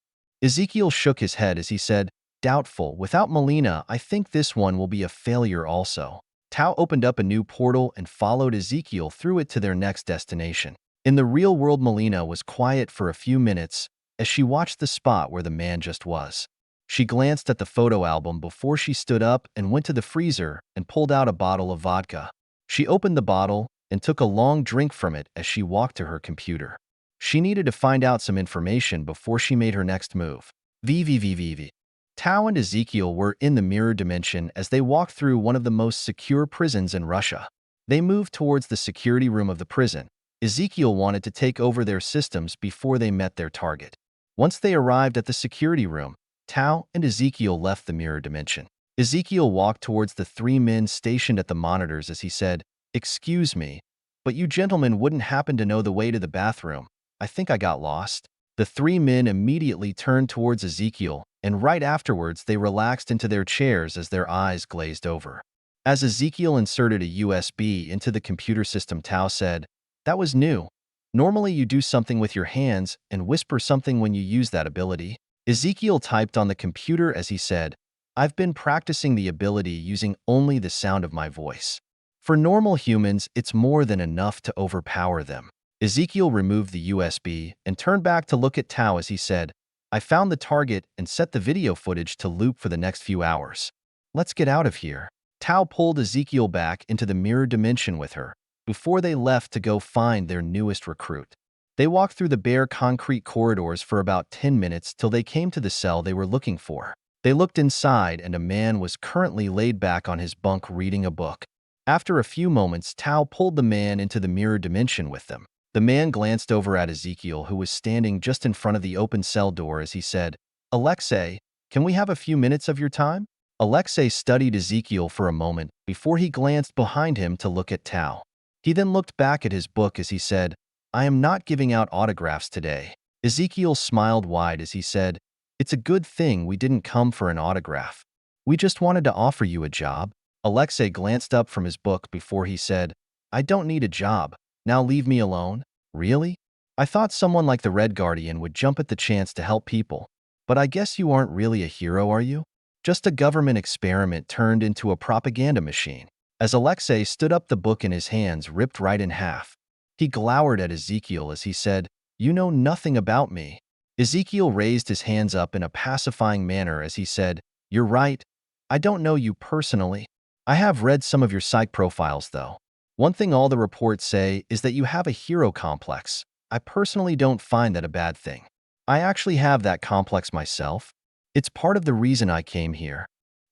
Ezekiel shook his head as he said, "Doubtful. Without Melina, I think this one will be a failure also." Tao opened up a new portal and followed Ezekiel through it to their next destination. In the real world, Melina was quiet for a few minutes as she watched the spot where the man just was. She glanced at the photo album before she stood up and went to the freezer and pulled out a bottle of vodka. She opened the bottle and took a long drink from it as she walked to her computer. She needed to find out some information before she made her next move. VVVVV. Tao and Ezekiel were in the mirror dimension as they walked through one of the most secure prisons in Russia. They moved towards the security room of the prison. Ezekiel wanted to take over their systems before they met their target. Once they arrived at the security room, Tao and Ezekiel left the mirror dimension. Ezekiel walked towards the three men stationed at the monitors as he said, "Excuse me, but you gentlemen wouldn't happen to know the way to the bathroom. I think I got lost." The three men immediately turned towards Ezekiel, and right afterwards they relaxed into their chairs as their eyes glazed over. As Ezekiel inserted a USB into the computer system, Tao said, "That was new. Normally you do something with your hands and whisper something when you use that ability." Ezekiel typed on the computer as he said, "I've been practicing the ability using only the sound of my voice. For normal humans, it's more than enough to overpower them." Ezekiel removed the USB and turned back to look at Tao as he said, "I found the target and set the video footage to loop for the next few hours. Let's get out of here." Tao pulled Ezekiel back into the mirror dimension with her before they left to go find their newest recruit. They walked through the bare concrete corridors for about 10 minutes till they came to the cell they were looking for. They looked inside and a man was currently laid back on his bunk reading a book. After a few moments, Tao pulled the man into the mirror dimension with them. The man glanced over at Ezekiel, who was standing just in front of the open cell door as he said, "Alexei, can we have a few minutes of your time?" Alexei studied Ezekiel for a moment before he glanced behind him to look at Tao. He then looked back at his book as he said, "I am not giving out autographs today." Ezekiel smiled wide as he said, "It's a good thing we didn't come for an autograph. We just wanted to offer you a job." Alexei glanced up from his book before he said, "I don't need a job. Now leave me alone." "Really? I thought someone like the Red Guardian would jump at the chance to help people. But I guess you aren't really a hero, are you? Just a government experiment turned into a propaganda machine." As Alexei stood up, the book in his hands ripped right in half. He glowered at Ezekiel as he said, "You know nothing about me." Ezekiel raised his hands up in a pacifying manner as he said, "You're right. I don't know you personally. I have read some of your psych profiles though. One thing all the reports say is that you have a hero complex. I personally don't find that a bad thing. I actually have that complex myself. It's part of the reason I came here."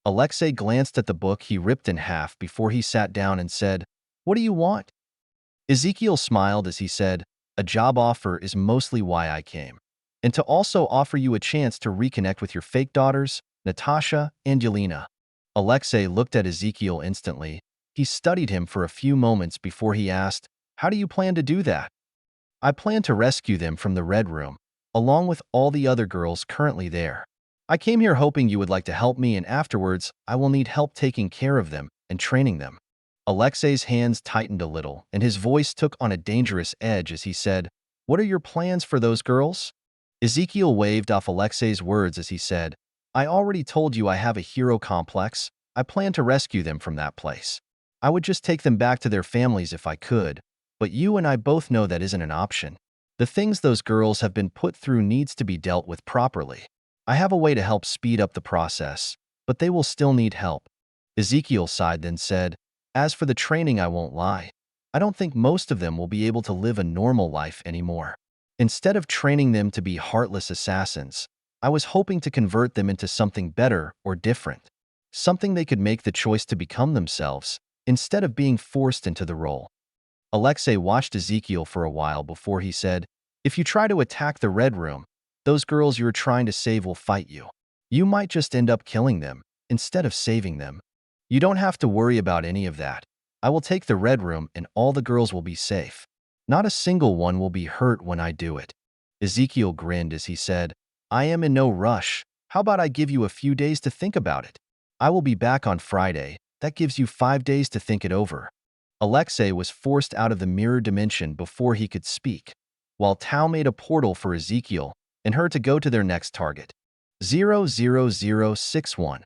Alexei glanced at the book he ripped in half before he sat down and said, "What do you want?" Ezekiel smiled as he said, A job offer is mostly why I came. And to also offer you a chance to reconnect with your fake daughters, Natasha and Yelena." Alexei looked at Ezekiel instantly. He studied him for a few moments before he asked, "How do you plan to do that?" "I plan to rescue them from the Red Room, along with all the other girls currently there. I came here hoping you would like to help me, and afterwards, I will need help taking care of them and training them." Alexei's hands tightened a little, and his voice took on a dangerous edge as he said, "What are your plans for those girls?" Ezekiel waved off Alexei's words as he said, "I already told you I have a hero complex. I plan to rescue them from that place. I would just take them back to their families if I could, but you and I both know that isn't an option. The things those girls have been put through needs to be dealt with properly. I have a way to help speed up the process, but they will still need help." Ezekiel sighed, then said, "As for the training, I won't lie. I don't think most of them will be able to live a normal life anymore. Instead of training them to be heartless assassins, I was hoping to convert them into something better or different. Something they could make the choice to become themselves, instead of being forced into the role." Alexei watched Ezekiel for a while before he said, "If you try to attack the Red Room, those girls you're trying to save will fight you. You might just end up killing them, instead of saving them. You don't have to worry about any of that. I will take the Red Room and all the girls will be safe. Not a single one will be hurt when I do it." Ezekiel grinned as he said, "I am in no rush. How about I give you a few days to think about it? I will be back on Friday. That gives you 5 days to think it over." Alexei was forced out of the mirror dimension before he could speak, while Tao made a portal for Ezekiel and her to go to their next target. 00061.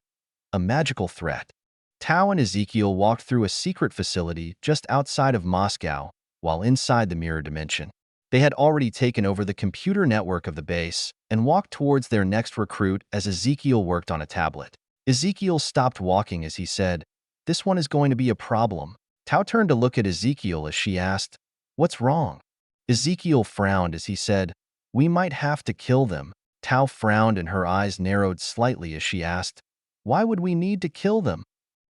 A magical threat. Tao and Ezekiel walked through a secret facility just outside of Moscow while inside the mirror dimension. They had already taken over the computer network of the base and walked towards their next recruit as Ezekiel worked on a tablet. Ezekiel stopped walking as he said, "This one is going to be a problem." Tao turned to look at Ezekiel as she asked, "What's wrong?" Ezekiel frowned as he said, "We might have to kill them." Tao frowned and her eyes narrowed slightly as she asked, "Why would we need to kill them?"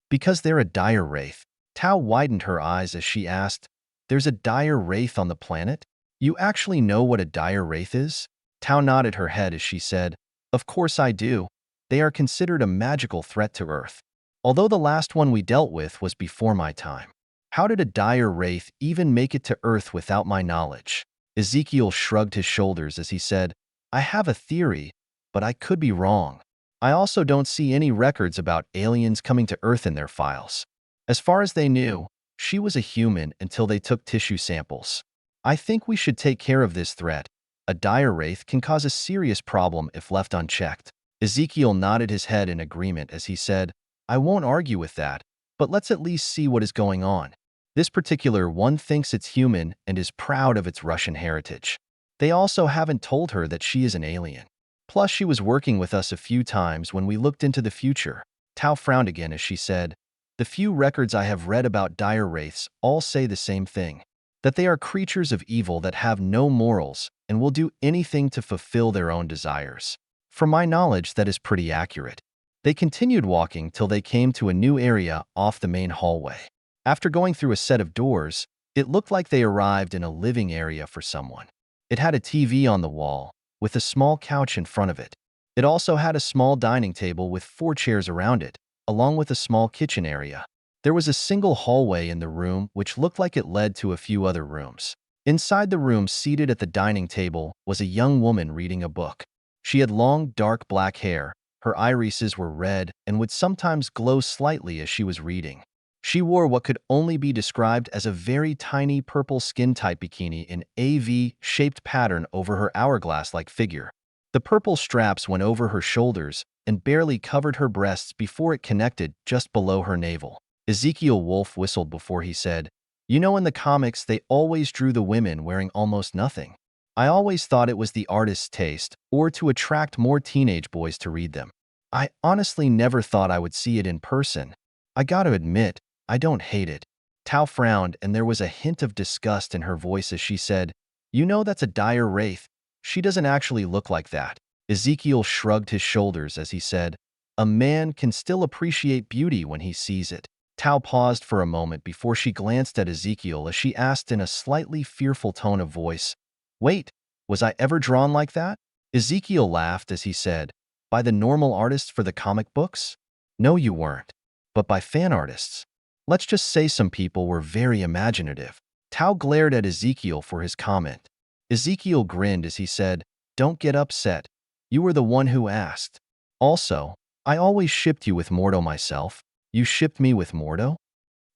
"Because they're a dire wraith." Tao widened her eyes as she asked, "There's a dire wraith on the planet? You actually know what a dire wraith is?" Tao nodded her head as she said, "Of course I do. They are considered a magical threat to Earth. Although the last one we dealt with was before my time. How did a dire wraith even make it to Earth without my knowledge?" Ezekiel shrugged his shoulders as he said, "I have a theory, but I could be wrong. I also don't see any records about aliens coming to Earth in their files. As far as they knew, she was a human until they took tissue samples. I think we should take care of this threat. A dire wraith can cause a serious problem if left unchecked." Ezekiel nodded his head in agreement as he said, "I won't argue with that, but let's at least see what is going on. This particular one thinks it's human and is proud of its Russian heritage. They also haven't told her that she is an alien. Plus, she was working with us a few times when we looked into the future." Tao frowned again as she said, "The few records I have read about dire wraiths all say the same thing. That they are creatures of evil that have no morals and will do anything to fulfill their own desires. From my knowledge, that is pretty accurate." They continued walking till they came to a new area off the main hallway. After going through a set of doors, it looked like they arrived in a living area for someone. It had a TV on the wall, with a small couch in front of it. It also had a small dining table with 4 chairs around it, along with a small kitchen area. There was a single hallway in the room which looked like it led to a few other rooms. Inside the room, seated at the dining table, was a young woman reading a book. She had long, dark black hair. Her irises were red and would sometimes glow slightly as she was reading. She wore what could only be described as a very tiny purple skin-tight bikini in a V-shaped pattern over her hourglass-like figure. The purple straps went over her shoulders and barely covered her breasts before it connected just below her navel. Ezekiel Wolf whistled before he said, "You know, in the comics, they always drew the women wearing almost nothing. I always thought it was the artist's taste, or to attract more teenage boys to read them. I honestly never thought I would see it in person. I gotta admit, I don't hate it." Tao frowned and there was a hint of disgust in her voice as she said, "You know that's a dire wraith. She doesn't actually look like that." Ezekiel shrugged his shoulders as he said, "A man can still appreciate beauty when he sees it." Tao paused for a moment before she glanced at Ezekiel as she asked in a slightly fearful tone of voice, Wait, was I ever drawn like that? Ezekiel laughed as he said, by the normal artists for the comic books? No, you weren't. But by fan artists. Let's just say some people were very imaginative. Tao glared at Ezekiel for his comment. Ezekiel grinned as he said, don't get upset. You were the one who asked. Also, I always shipped you with Mordo myself. You shipped me with Mordo?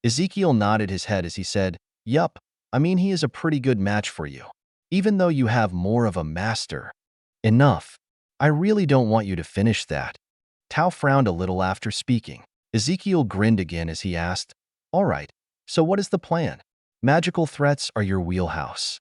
Ezekiel nodded his head as he said, yup, I mean he is a pretty good match for you. Even though you have more of a master. Enough. I really don't want you to finish that. Tao frowned a little after speaking. Ezekiel grinned again as he asked, all right, so what is the plan? Magical threats are your wheelhouse.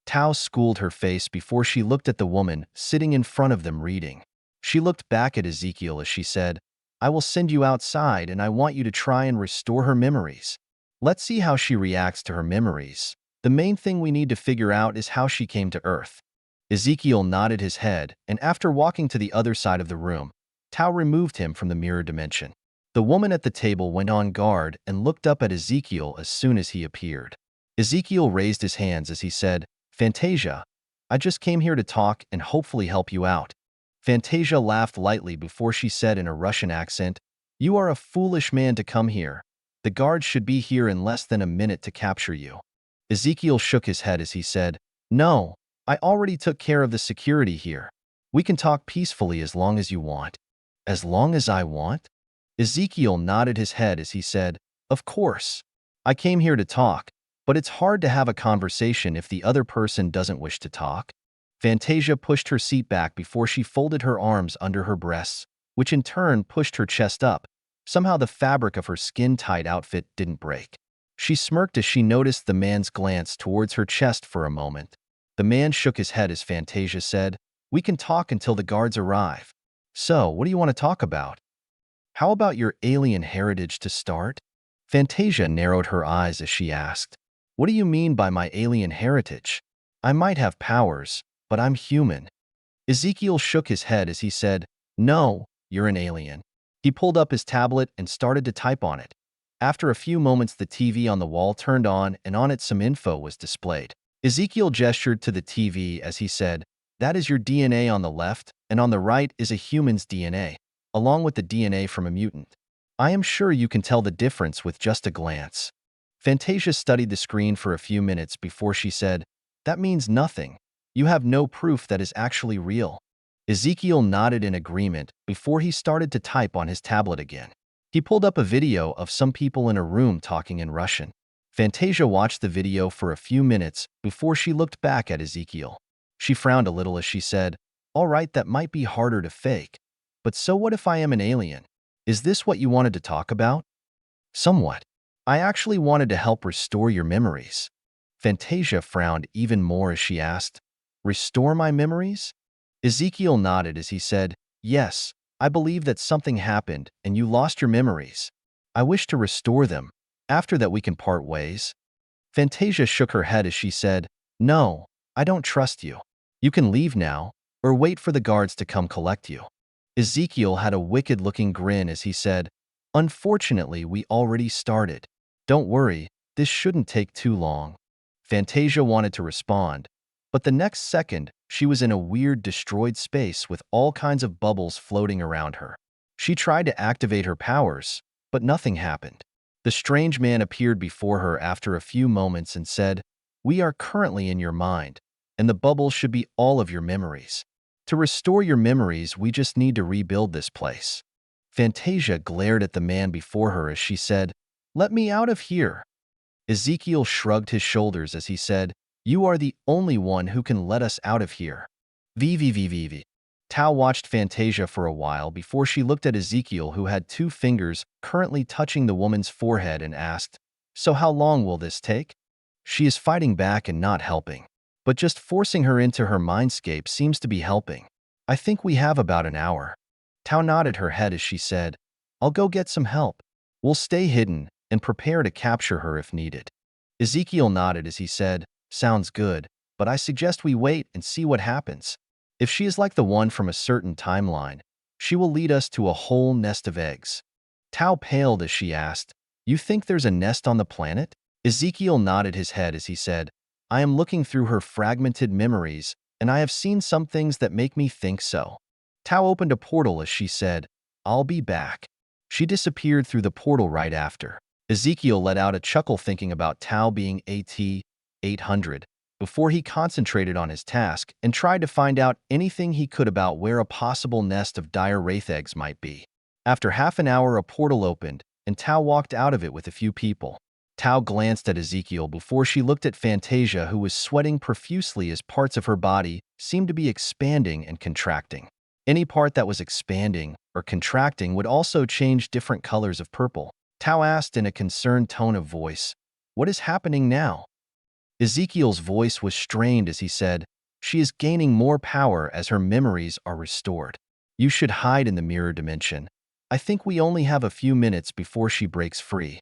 Tao schooled her face before she looked at the woman sitting in front of them reading. She looked back at Ezekiel as she said, I will send you outside and I want you to try and restore her memories. Let's see how she reacts to her memories. The main thing we need to figure out is how she came to Earth. Ezekiel nodded his head, and after walking to the other side of the room, Tao removed him from the mirror dimension. The woman at the table went on guard and looked up at Ezekiel as soon as he appeared. Ezekiel raised his hands as he said, Fantasia, I just came here to talk and hopefully help you out. Fantasia laughed lightly before she said in a Russian accent, you are a foolish man to come here. The guards should be here in less than a minute to capture you. Ezekiel shook his head as he said, no, I already took care of the security here. We can talk peacefully as long as you want. As long as I want? Ezekiel nodded his head as he said, of course. I came here to talk, but it's hard to have a conversation if the other person doesn't wish to talk. Fantasia pushed her seat back before she folded her arms under her breasts, which in turn pushed her chest up. Somehow the fabric of her skin-tight outfit didn't break. She smirked as she noticed the man's glance towards her chest for a moment. The man shook his head as Fantasia said, we can talk until the guards arrive. So, what do you want to talk about? How about your alien heritage to start? Fantasia narrowed her eyes as she asked, what do you mean by my alien heritage? I might have powers, but I'm human. Ezekiel shook his head as he said, no, you're an alien. He pulled up his tablet and started to type on it. After a few moments, the TV on the wall turned on and on it some info was displayed. Ezekiel gestured to the TV as he said, that is your DNA on the left, and on the right is a human's DNA, along with the DNA from a mutant. I am sure you can tell the difference with just a glance. Fantasia studied the screen for a few minutes before she said, that means nothing. You have no proof that is actually real. Ezekiel nodded in agreement before he started to type on his tablet again. He pulled up a video of some people in a room talking in Russian. Fantasia watched the video for a few minutes before she looked back at Ezekiel. She frowned a little as she said, all right, that might be harder to fake. But so what if I am an alien? Is this what you wanted to talk about? Somewhat. I actually wanted to help restore your memories. Fantasia frowned even more as she asked, restore my memories? Ezekiel nodded as he said, yes, I believe that something happened and you lost your memories. I wish to restore them. After that we can part ways. Fantasia shook her head as she said, no, I don't trust you. You can leave now, or wait for the guards to come collect you. Ezekiel had a wicked-looking grin as he said, unfortunately, we already started. Don't worry, this shouldn't take too long. Fantasia wanted to respond, but the next second, she was in a weird, destroyed space with all kinds of bubbles floating around her. She tried to activate her powers, but nothing happened. The strange man appeared before her after a few moments and said, we are currently in your mind, and the bubbles should be all of your memories. To restore your memories, we just need to rebuild this place. Fantasia glared at the man before her as she said, let me out of here. Ezekiel shrugged his shoulders as he said, you are the only one who can let us out of here. VVVVV. Tao watched Fantasia for a while before she looked at Ezekiel, who had 2 fingers currently touching the woman's forehead, and asked, so how long will this take? She is fighting back and not helping. But just forcing her into her mindscape seems to be helping. I think we have about an hour. Tao nodded her head as she said, I'll go get some help. We'll stay hidden and prepare to capture her if needed. Ezekiel nodded as he said, sounds good, but I suggest we wait and see what happens. If she is like the one from a certain timeline, she will lead us to a whole nest of eggs. Tao paled as she asked, you think there's a nest on the planet? Ezekiel nodded his head as he said, I am looking through her fragmented memories, and I have seen some things that make me think so. Tao opened a portal as she said, I'll be back. She disappeared through the portal right after. Ezekiel let out a chuckle thinking about Tao being AT-800 before he concentrated on his task and tried to find out anything he could about where a possible nest of dire wraith eggs might be. After half an hour, a portal opened, and Tao walked out of it with a few people. Tao glanced at Ezekiel before she looked at Fantasia, who was sweating profusely as parts of her body seemed to be expanding and contracting. Any part that was expanding or contracting would also change different colors of purple. Tao asked in a concerned tone of voice, What is happening now? Ezekiel's voice was strained as he said, She is gaining more power as her memories are restored. You should hide in the mirror dimension. I think we only have a few minutes before she breaks free.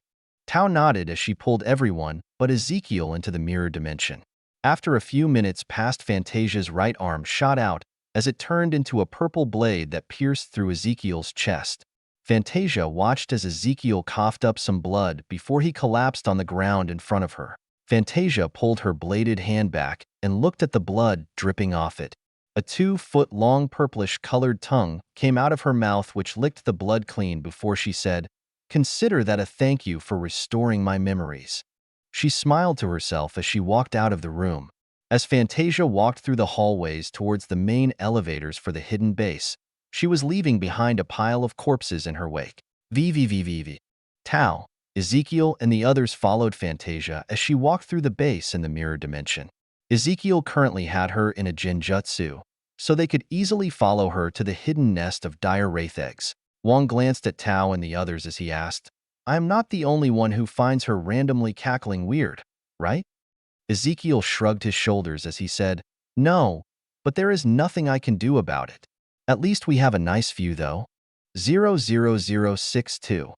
Tao nodded as she pulled everyone but Ezekiel into the mirror dimension. After a few minutes passed, Fantasia's right arm shot out as it turned into a purple blade that pierced through Ezekiel's chest. Fantasia watched as Ezekiel coughed up some blood before he collapsed on the ground in front of her. Fantasia pulled her bladed hand back and looked at the blood dripping off it. A 2-foot-long purplish-colored tongue came out of her mouth which licked the blood clean before she said, Consider that a thank you for restoring my memories. She smiled to herself as she walked out of the room. As Fantasia walked through the hallways towards the main elevators for the hidden base, she was leaving behind a pile of corpses in her wake. VVVVV. Tao, Ezekiel, and the others followed Fantasia as she walked through the base in the mirror dimension. Ezekiel currently had her in a Jinjutsu, so they could easily follow her to the hidden nest of dire wraith eggs. Wong glanced at Tao and the others as he asked, I am not the only one who finds her randomly cackling weird, right? Ezekiel shrugged his shoulders as he said, No, but there is nothing I can do about it. At least we have a nice view though. 00062.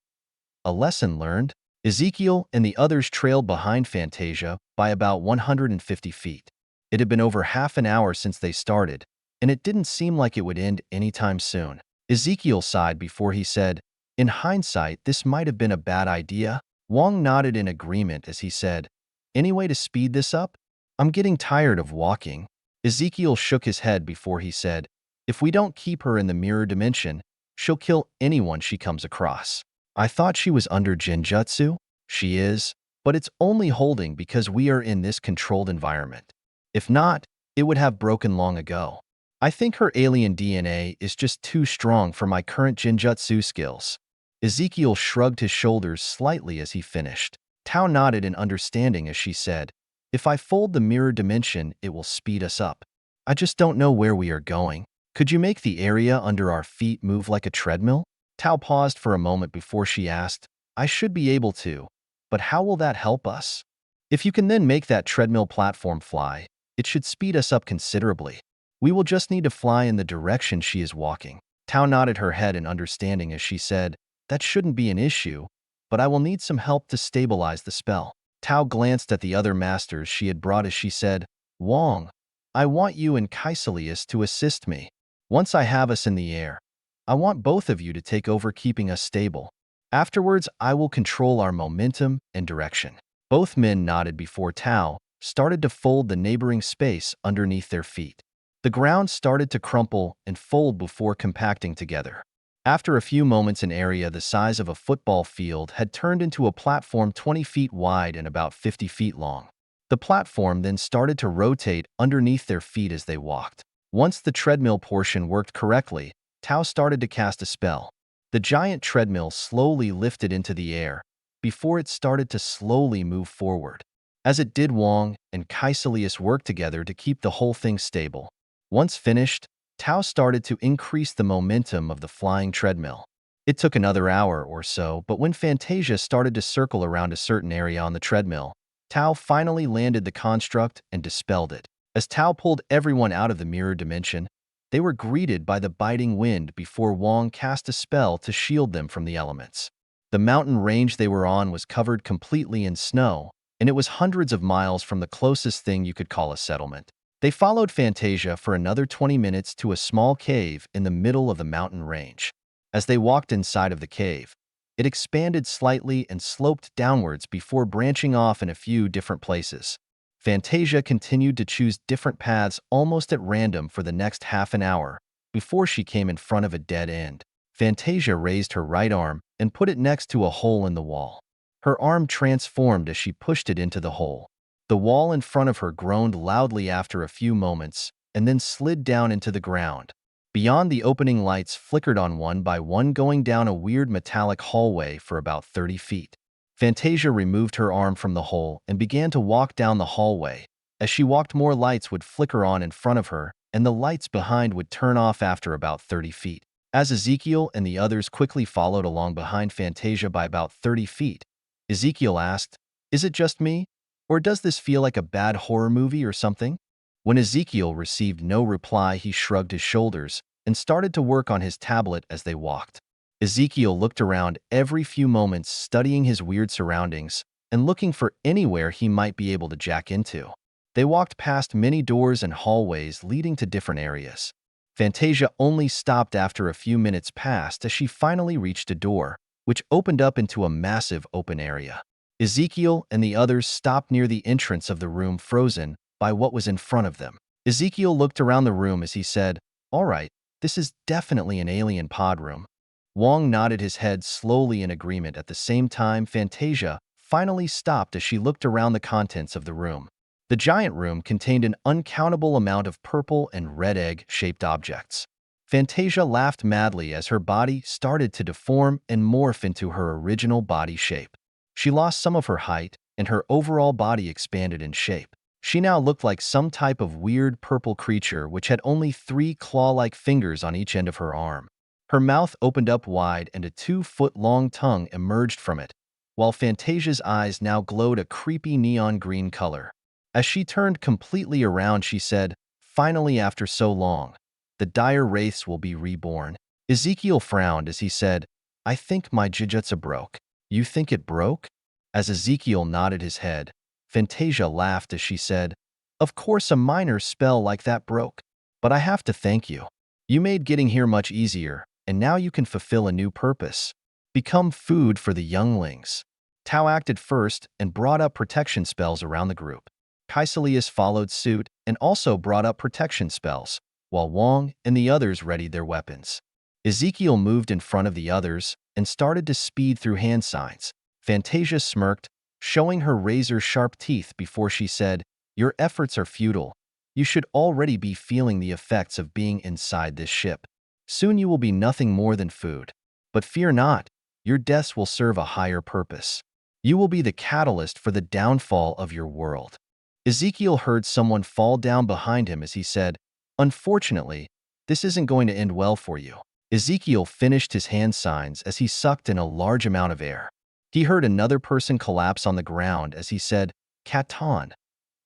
A lesson learned. Ezekiel and the others trailed behind Fantasia by about 150 feet. It had been over half an hour since they started, and it didn't seem like it would end anytime soon. Ezekiel sighed before he said, In hindsight, this might have been a bad idea. Wong nodded in agreement as he said, Any way to speed this up? I'm getting tired of walking. Ezekiel shook his head before he said, If we don't keep her in the mirror dimension, she'll kill anyone she comes across. I thought she was under Jinjutsu. She is, but it's only holding because we are in this controlled environment. If not, it would have broken long ago. I think her alien DNA is just too strong for my current Jinjutsu skills. Ezekiel shrugged his shoulders slightly as he finished. Tao nodded in understanding as she said, If I fold the mirror dimension, it will speed us up. I just don't know where we are going. Could you make the area under our feet move like a treadmill? Tao paused for a moment before she asked, I should be able to, but how will that help us? If you can then make that treadmill platform fly, it should speed us up considerably. We will just need to fly in the direction she is walking. Tao nodded her head in understanding as she said, That shouldn't be an issue, but I will need some help to stabilize the spell. Tao glanced at the other masters she had brought as she said, Wong, I want you and Kaiselius to assist me. Once I have us in the air, I want both of you to take over keeping us stable. Afterwards, I will control our momentum and direction. Both men nodded before Tao started to fold the neighboring space underneath their feet. The ground started to crumple and fold before compacting together. After a few moments, an area the size of a football field had turned into a platform 20 feet wide and about 50 feet long. The platform then started to rotate underneath their feet as they walked. Once the treadmill portion worked correctly, Tao started to cast a spell. The giant treadmill slowly lifted into the air before it started to slowly move forward. As it did, Wong and Kaiselius worked together to keep the whole thing stable. Once finished, Tao started to increase the momentum of the flying treadmill. It took another hour or so, but when Fantasia started to circle around a certain area on the treadmill, Tao finally landed the construct and dispelled it. As Tao pulled everyone out of the mirror dimension, they were greeted by the biting wind before Wong cast a spell to shield them from the elements. The mountain range they were on was covered completely in snow, and it was hundreds of miles from the closest thing you could call a settlement. They followed Fantasia for another 20 minutes to a small cave in the middle of the mountain range. As they walked inside of the cave, it expanded slightly and sloped downwards before branching off in a few different places. Fantasia continued to choose different paths almost at random for the next half an hour before she came in front of a dead end. Fantasia raised her right arm and put it next to a hole in the wall. Her arm transformed as she pushed it into the hole. The wall in front of her groaned loudly after a few moments and then slid down into the ground. Beyond, the opening lights flickered on one by one, going down a weird metallic hallway for about 30 feet. Fantasia removed her arm from the hole and began to walk down the hallway. As she walked, more lights would flicker on in front of her, and the lights behind would turn off after about 30 feet. As Ezekiel and the others quickly followed along behind Fantasia by about 30 feet, Ezekiel asked, "Is it just me? Or does this feel like a bad horror movie or something?" When Ezekiel received no reply, he shrugged his shoulders and started to work on his tablet as they walked. Ezekiel looked around every few moments, studying his weird surroundings and looking for anywhere he might be able to jack into. They walked past many doors and hallways leading to different areas. Fantasia only stopped after a few minutes passed as she finally reached a door, which opened up into a massive open area. Ezekiel and the others stopped near the entrance of the room, frozen by what was in front of them. Ezekiel looked around the room as he said, "All right, this is definitely an alien pod room." Wong nodded his head slowly in agreement. At the same time, Fantasia finally stopped as she looked around the contents of the room. The giant room contained an uncountable amount of purple and red egg-shaped objects. Fantasia laughed madly as her body started to deform and morph into her original body shape. She lost some of her height, and her overall body expanded in shape. She now looked like some type of weird purple creature which had only 3 claw-like fingers on each end of her arm. Her mouth opened up wide and a 2-foot-long tongue emerged from it, while Fantasia's eyes now glowed a creepy neon green color. As she turned completely around, she said, "Finally, after so long, the dire wraiths will be reborn." Ezekiel frowned as he said, "I think my jujutsu broke." "You think it broke?" As Ezekiel nodded his head, Fantasia laughed as she said, "Of course a minor spell like that broke. But I have to thank you. You made getting here much easier, and now you can fulfill a new purpose. Become food for the younglings." Tao acted first and brought up protection spells around the group. Kaiselius followed suit and also brought up protection spells, while Wong and the others readied their weapons. Ezekiel moved in front of the others and started to speed through hand signs. Fantasia smirked, showing her razor-sharp teeth before she said, "Your efforts are futile. You should already be feeling the effects of being inside this ship. Soon you will be nothing more than food. But fear not, your deaths will serve a higher purpose. You will be the catalyst for the downfall of your world." Ezekiel heard someone fall down behind him as he said, "Unfortunately, this isn't going to end well for you." Ezekiel finished his hand signs as he sucked in a large amount of air. He heard another person collapse on the ground as he said, "Katan,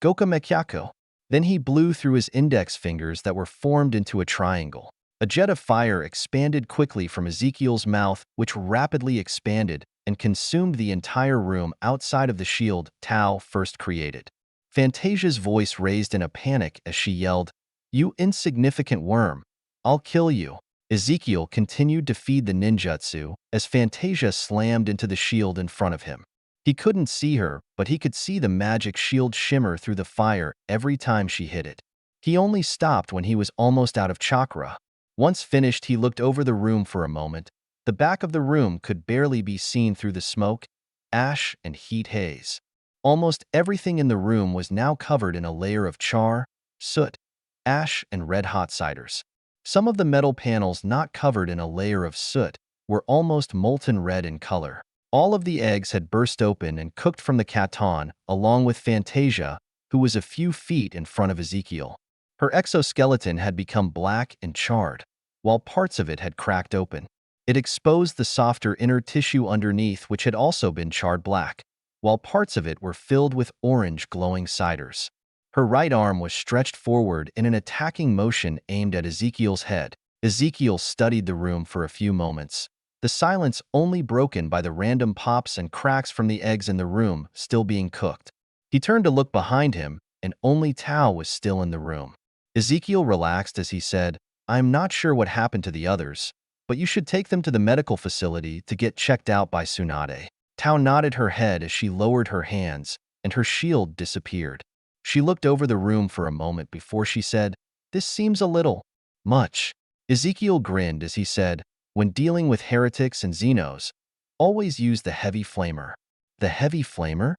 Goka Mekyako." Then he blew through his index fingers that were formed into a triangle. A jet of fire expanded quickly from Ezekiel's mouth, which rapidly expanded and consumed the entire room outside of the shield Tao first created. Fantasia's voice raised in a panic as she yelled, "You insignificant worm! I'll kill you." Ezekiel continued to feed the ninjutsu as Fantasia slammed into the shield in front of him. He couldn't see her, but he could see the magic shield shimmer through the fire every time she hit it. He only stopped when he was almost out of chakra. Once finished, he looked over the room for a moment. The back of the room could barely be seen through the smoke, ash, and heat haze. Almost everything in the room was now covered in a layer of char, soot, ash, and red-hot ciders. Some of the metal panels not covered in a layer of soot were almost molten red in color. All of the eggs had burst open and cooked from the Katan, along with Fantasia, who was a few feet in front of Ezekiel. Her exoskeleton had become black and charred, while parts of it had cracked open. It exposed the softer inner tissue underneath, which had also been charred black, while parts of it were filled with orange glowing ciders. Her right arm was stretched forward in an attacking motion aimed at Ezekiel's head. Ezekiel studied the room for a few moments, the silence only broken by the random pops and cracks from the eggs in the room still being cooked. He turned to look behind him, and only Tao was still in the room. Ezekiel relaxed as he said, "I'm not sure what happened to the others, but you should take them to the medical facility to get checked out by Tsunade." Tao nodded her head as she lowered her hands, and her shield disappeared. She looked over the room for a moment before she said, "This seems a little much." Ezekiel grinned as he said, "When dealing with heretics and Xenos, always use the heavy flamer." The heavy flamer?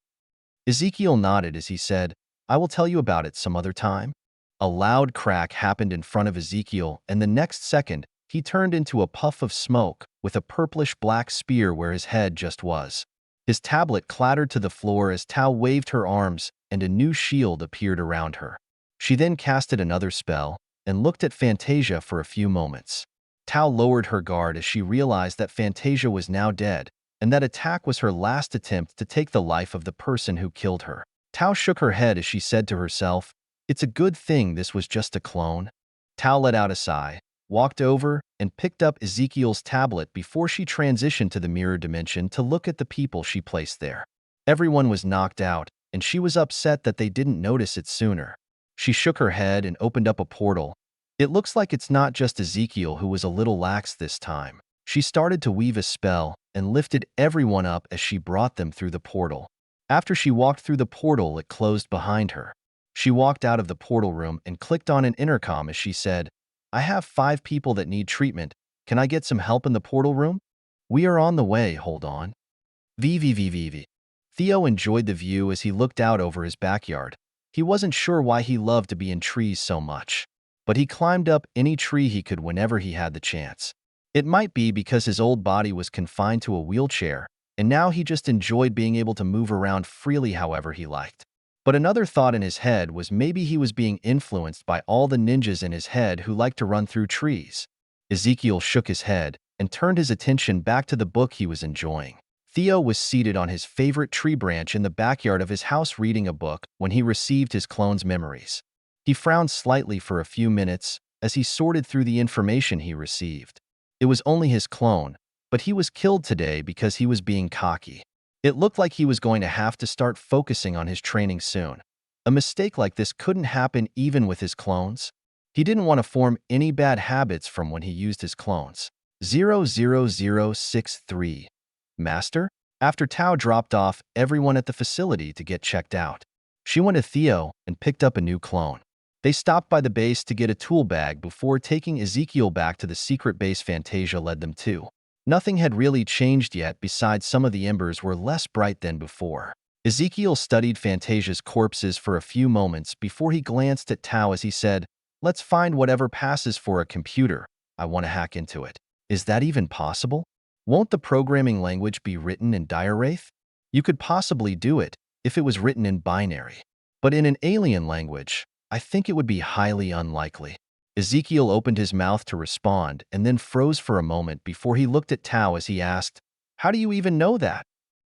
Ezekiel nodded as he said, "I will tell you about it some other time." A loud crack happened in front of Ezekiel, and the next second, he turned into a puff of smoke with a purplish-black spear where his head just was. His tablet clattered to the floor as Tao waved her arms, and a new shield appeared around her. She then casted another spell and looked at Fantasia for a few moments. Tao lowered her guard as she realized that Fantasia was now dead, and that attack was her last attempt to take the life of the person who killed her. Tao shook her head as she said to herself, "It's a good thing this was just a clone." Tao let out a sigh, walked over, and picked up Ezekiel's tablet before she transitioned to the mirror dimension to look at the people she placed there. Everyone was knocked out, and she was upset that they didn't notice it sooner. She shook her head and opened up a portal. It looks like it's not just Ezekiel who was a little lax this time. She started to weave a spell and lifted everyone up as she brought them through the portal. After she walked through the portal, it closed behind her. She walked out of the portal room and clicked on an intercom as she said, "I have 5 people that need treatment. Can I get some help in the portal room?" "We are on the way, hold on." VVVVV. Theo enjoyed the view as he looked out over his backyard. He wasn't sure why he loved to be in trees so much, but he climbed up any tree he could whenever he had the chance. It might be because his old body was confined to a wheelchair, and now he just enjoyed being able to move around freely however he liked. But another thought in his head was maybe he was being influenced by all the ninjas in his head who liked to run through trees. Ezekiel shook his head and turned his attention back to the book he was enjoying. Theo was seated on his favorite tree branch in the backyard of his house reading a book when he received his clone's memories. He frowned slightly for a few minutes as he sorted through the information he received. It was only his clone, but he was killed today because he was being cocky. It looked like he was going to have to start focusing on his training soon. A mistake like this couldn't happen even with his clones. He didn't want to form any bad habits from when he used his clones. 00063. Master? After Tao dropped off everyone at the facility to get checked out, she went to Theo and picked up a new clone. They stopped by the base to get a tool bag before taking Ezekiel back to the secret base Fantasia led them to. Nothing had really changed yet besides some of the embers were less bright than before. Ezekiel studied Fantasia's corpses for a few moments before he glanced at Tao as he said, "Let's find whatever passes for a computer. I want to hack into it." "Is that even possible? Won't the programming language be written in Diawraith?" "You could possibly do it if it was written in binary. But in an alien language, I think it would be highly unlikely." Ezekiel opened his mouth to respond and then froze for a moment before he looked at Tao as he asked, "How do you even know that?"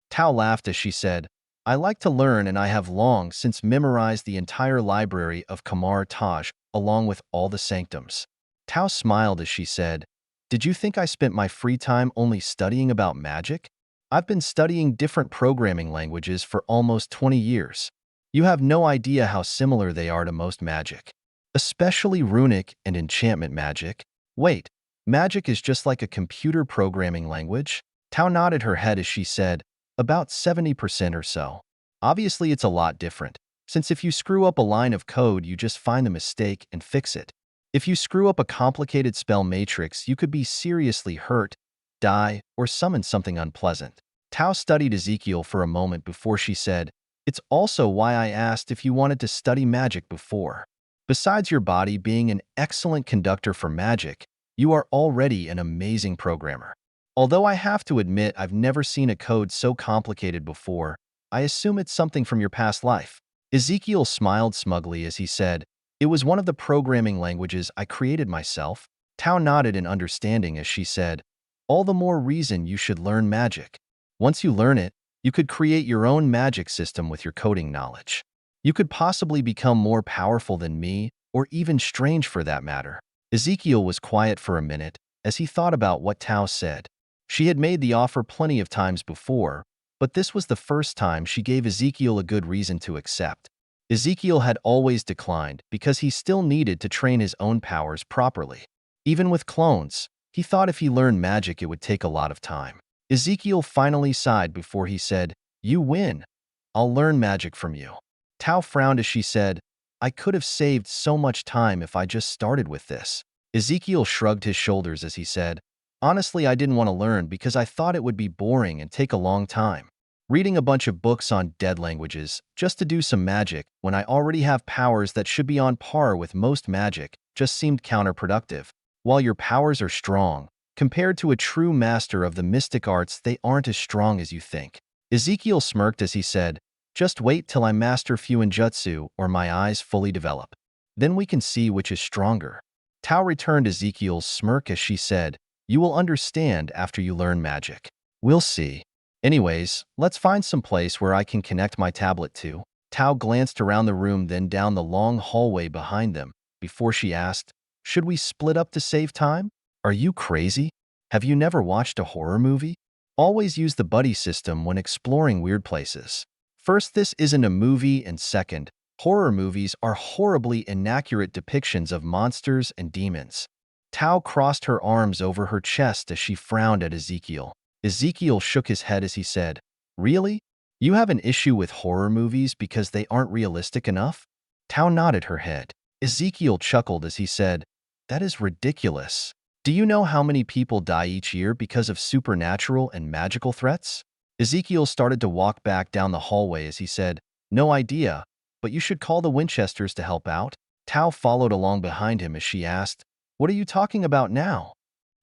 Tao laughed as she said, "I like to learn and I have long since memorized the entire library of Kamar Taj along with all the sanctums." Tao smiled as she said, "Did you think I spent my free time only studying about magic? I've been studying different programming languages for almost 20 years. You have no idea how similar they are to most magic. Especially runic and enchantment magic." "Wait, magic is just like a computer programming language?" Tao nodded her head as she said, "About 70% or so. Obviously it's a lot different, since if you screw up a line of code you just find the mistake and fix it. If you screw up a complicated spell matrix you could be seriously hurt, die, or summon something unpleasant." Tao studied Ezekiel for a moment before she said, "It's also why I asked if you wanted to study magic before. Besides your body being an excellent conductor for magic, you are already an amazing programmer. Although I have to admit I've never seen a code so complicated before, I assume it's something from your past life." Ezekiel smiled smugly as he said, "It was one of the programming languages I created myself." Tao nodded in understanding as she said, "All the more reason you should learn magic. Once you learn it, you could create your own magic system with your coding knowledge. You could possibly become more powerful than me, or even strange for that matter." Ezekiel was quiet for a minute as he thought about what Tao said. She had made the offer plenty of times before, but this was the first time she gave Ezekiel a good reason to accept. Ezekiel had always declined because he still needed to train his own powers properly. Even with clones, he thought if he learned magic it would take a lot of time. Ezekiel finally sighed before he said, "You win. I'll learn magic from you." Tao frowned as she said, I could have saved so much time if I just started with this. Ezekiel shrugged his shoulders as he said, honestly, I didn't want to learn because I thought it would be boring and take a long time. Reading a bunch of books on dead languages just to do some magic when I already have powers that should be on par with most magic just seemed counterproductive. While your powers are strong, compared to a true master of the mystic arts, they aren't as strong as you think. Ezekiel smirked as he said, just wait till I master Fuinjutsu or my eyes fully develop. Then we can see which is stronger. Tao returned Ezekiel's smirk as she said, you will understand after you learn magic. We'll see. Anyways, let's find some place where I can connect my tablet to. Tao glanced around the room then down the long hallway behind them before she asked, should we split up to save time? Are you crazy? Have you never watched a horror movie? Always use the buddy system when exploring weird places. First, this isn't a movie, and second, horror movies are horribly inaccurate depictions of monsters and demons. Tao crossed her arms over her chest as she frowned at Ezekiel. Ezekiel shook his head as he said, really? You have an issue with horror movies because they aren't realistic enough? Tao nodded her head. Ezekiel chuckled as he said, that is ridiculous. Do you know how many people die each year because of supernatural and magical threats? Ezekiel started to walk back down the hallway as he said, no idea, but you should call the Winchesters to help out. Tao followed along behind him as she asked, what are you talking about now?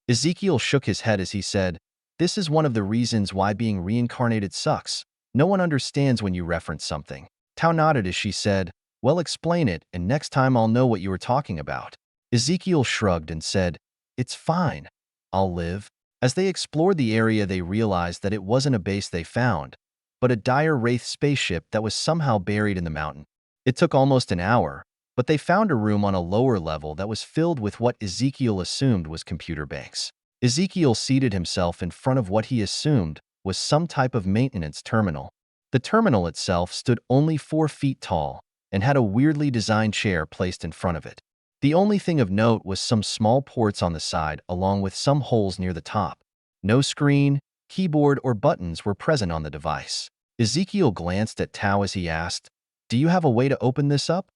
Ezekiel shook his head as he said, this is one of the reasons why being reincarnated sucks. No one understands when you reference something. Tao nodded as she said, well, explain it, and next time I'll know what you were talking about. Ezekiel shrugged and said, it's fine. I'll live. As they explored the area, they realized that it wasn't a base they found, but a dire wraith spaceship that was somehow buried in the mountain. It took almost an hour, but they found a room on a lower level that was filled with what Ezekiel assumed was computer banks. Ezekiel seated himself in front of what he assumed was some type of maintenance terminal. The terminal itself stood only 4 feet tall and had a weirdly designed chair placed in front of it. The only thing of note was some small ports on the side along with some holes near the top. No screen, keyboard, or buttons were present on the device. Ezekiel glanced at Tao as he asked, do you have a way to open this up?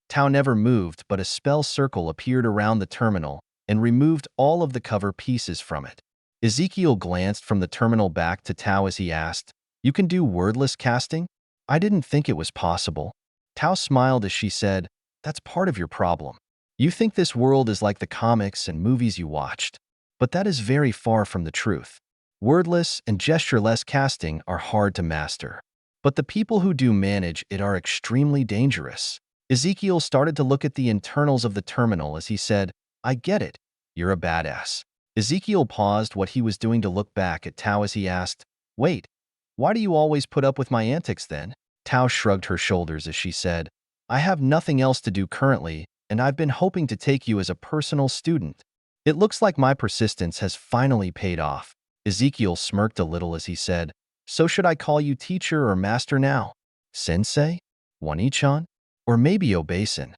Tao never moved, but a spell circle appeared around the terminal and removed all of the cover pieces from it. Ezekiel glanced from the terminal back to Tao as he asked, you can do wordless casting? I didn't think it was possible. Tao smiled as she said, that's part of your problem. You think this world is like the comics and movies you watched, but that is very far from the truth. Wordless and gestureless casting are hard to master, but the people who do manage it are extremely dangerous. Ezekiel started to look at the internals of the terminal as he said, I get it. You're a badass. Ezekiel paused what he was doing to look back at Tao as he asked, wait, why do you always put up with my antics then? Tao shrugged her shoulders as she said, I have nothing else to do currently, and I've been hoping to take you as a personal student. It looks like my persistence has finally paid off. Ezekiel smirked a little as he said, so should I call you teacher or master now? Sensei? Wani-chan? Or maybe Obasan?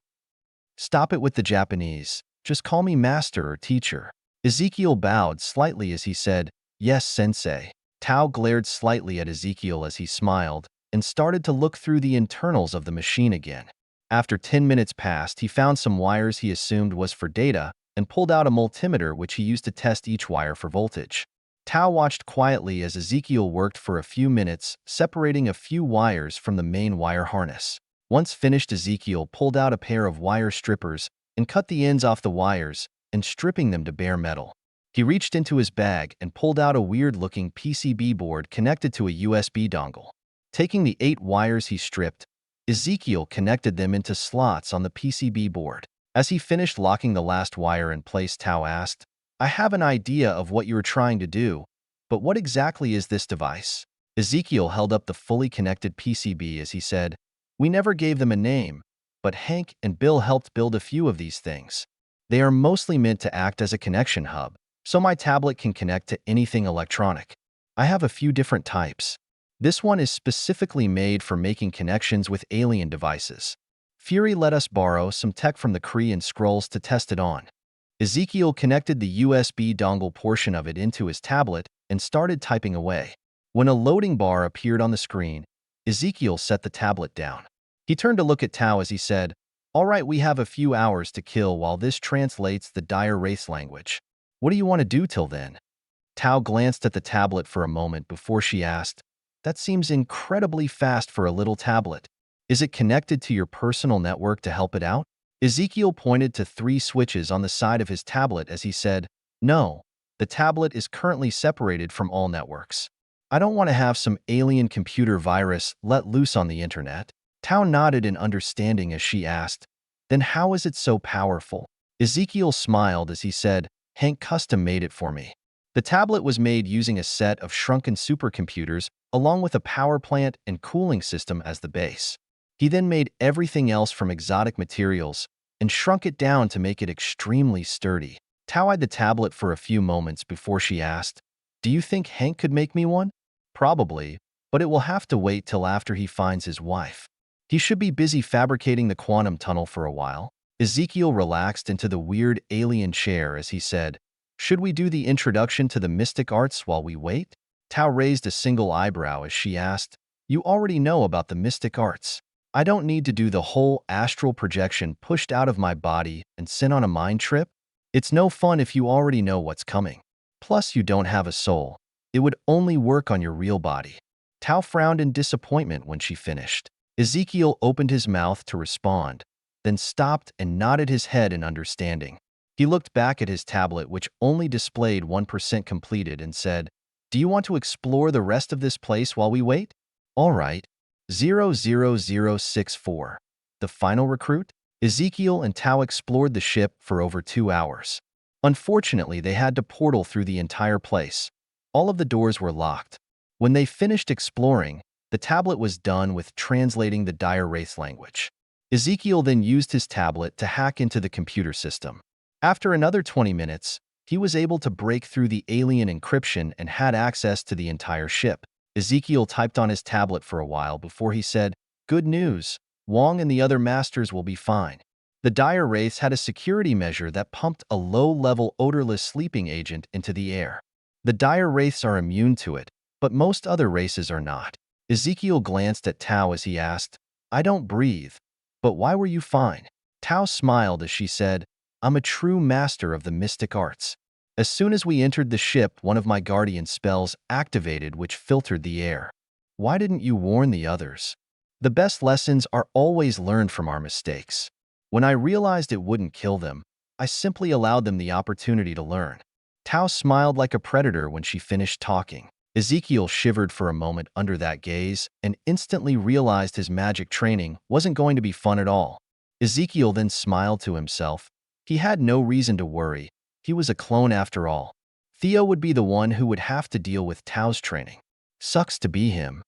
Stop it with the Japanese. Just call me master or teacher. Ezekiel bowed slightly as he said, yes, sensei. Tao glared slightly at Ezekiel as he smiled and started to look through the internals of the machine again. After 10 minutes passed, he found some wires he assumed was for data and pulled out a multimeter which he used to test each wire for voltage. Tao watched quietly as Ezekiel worked for a few minutes, separating a few wires from the main wire harness. Once finished, Ezekiel pulled out a pair of wire strippers and cut the ends off the wires and stripping them to bare metal. He reached into his bag and pulled out a weird-looking PCB board connected to a USB dongle. Taking the 8 wires he stripped, Ezekiel connected them into slots on the PCB board. As he finished locking the last wire in place, Tao asked, I have an idea of what you are trying to do, but what exactly is this device? Ezekiel held up the fully connected PCB as he said, we never gave them a name, but Hank and Bill helped build a few of these things. They are mostly meant to act as a connection hub, so my tablet can connect to anything electronic. I have a few different types. This one is specifically made for making connections with alien devices. Fury let us borrow some tech from the Kree and Skrulls to test it on. Ezekiel connected the USB dongle portion of it into his tablet and started typing away. When a loading bar appeared on the screen, Ezekiel set the tablet down. He turned to look at Tao as he said, "All right, we have a few hours to kill while this translates the dire race language. What do you want to do till then?" Tao glanced at the tablet for a moment before she asked, "That seems incredibly fast for a little tablet. Is it connected to your personal network to help it out?" Ezekiel pointed to 3 switches on the side of his tablet as he said, "No, the tablet is currently separated from all networks. I don't want to have some alien computer virus let loose on the internet." Tao nodded in understanding as she asked, "Then how is it so powerful?" Ezekiel smiled as he said, "Hank custom made it for me." The tablet was made using a set of shrunken supercomputers along with a power plant and cooling system as the base. He then made everything else from exotic materials and shrunk it down to make it extremely sturdy. Tao eyed the tablet for a few moments before she asked, "Do you think Hank could make me one?" "Probably, but it will have to wait till after he finds his wife. He should be busy fabricating the quantum tunnel for a while." Ezekiel relaxed into the weird alien chair as he said, "Should we do the introduction to the mystic arts while we wait?" Tao raised a single eyebrow as she asked, "You already know about the mystic arts. I don't need to do the whole astral projection pushed out of my body and sent on a mind trip. It's no fun if you already know what's coming. Plus, you don't have a soul. It would only work on your real body." Tao frowned in disappointment when she finished. Ezekiel opened his mouth to respond, then stopped and nodded his head in understanding. He looked back at his tablet, which only displayed 1% completed, and said, "Do you want to explore the rest of this place while we wait?" "All right." 00064. The final recruit? Ezekiel and Tao explored the ship for over 2 hours. Unfortunately, they had to portal through the entire place. All of the doors were locked. When they finished exploring, the tablet was done with translating the dire wraith language. Ezekiel then used his tablet to hack into the computer system. After another 20 minutes, he was able to break through the alien encryption and had access to the entire ship. Ezekiel typed on his tablet for a while before he said, "Good news, Wong and the other masters will be fine." The dire wraiths had a security measure that pumped a low-level odorless sleeping agent into the air. The dire wraiths are immune to it, but most other races are not. Ezekiel glanced at Tao as he asked, "I don't breathe, but why were you fine?" Tao smiled as she said, "I'm a true master of the mystic arts. As soon as we entered the ship, one of my guardian spells activated which filtered the air. Why didn't you warn the others? The best lessons are always learned from our mistakes. When I realized it wouldn't kill them, I simply allowed them the opportunity to learn." Tao smiled like a predator when she finished talking. Ezekiel shivered for a moment under that gaze and instantly realized his magic training wasn't going to be fun at all. Ezekiel then smiled to himself. He had no reason to worry. He was a clone after all. Theo would be the one who would have to deal with Tao's training. Sucks to be him,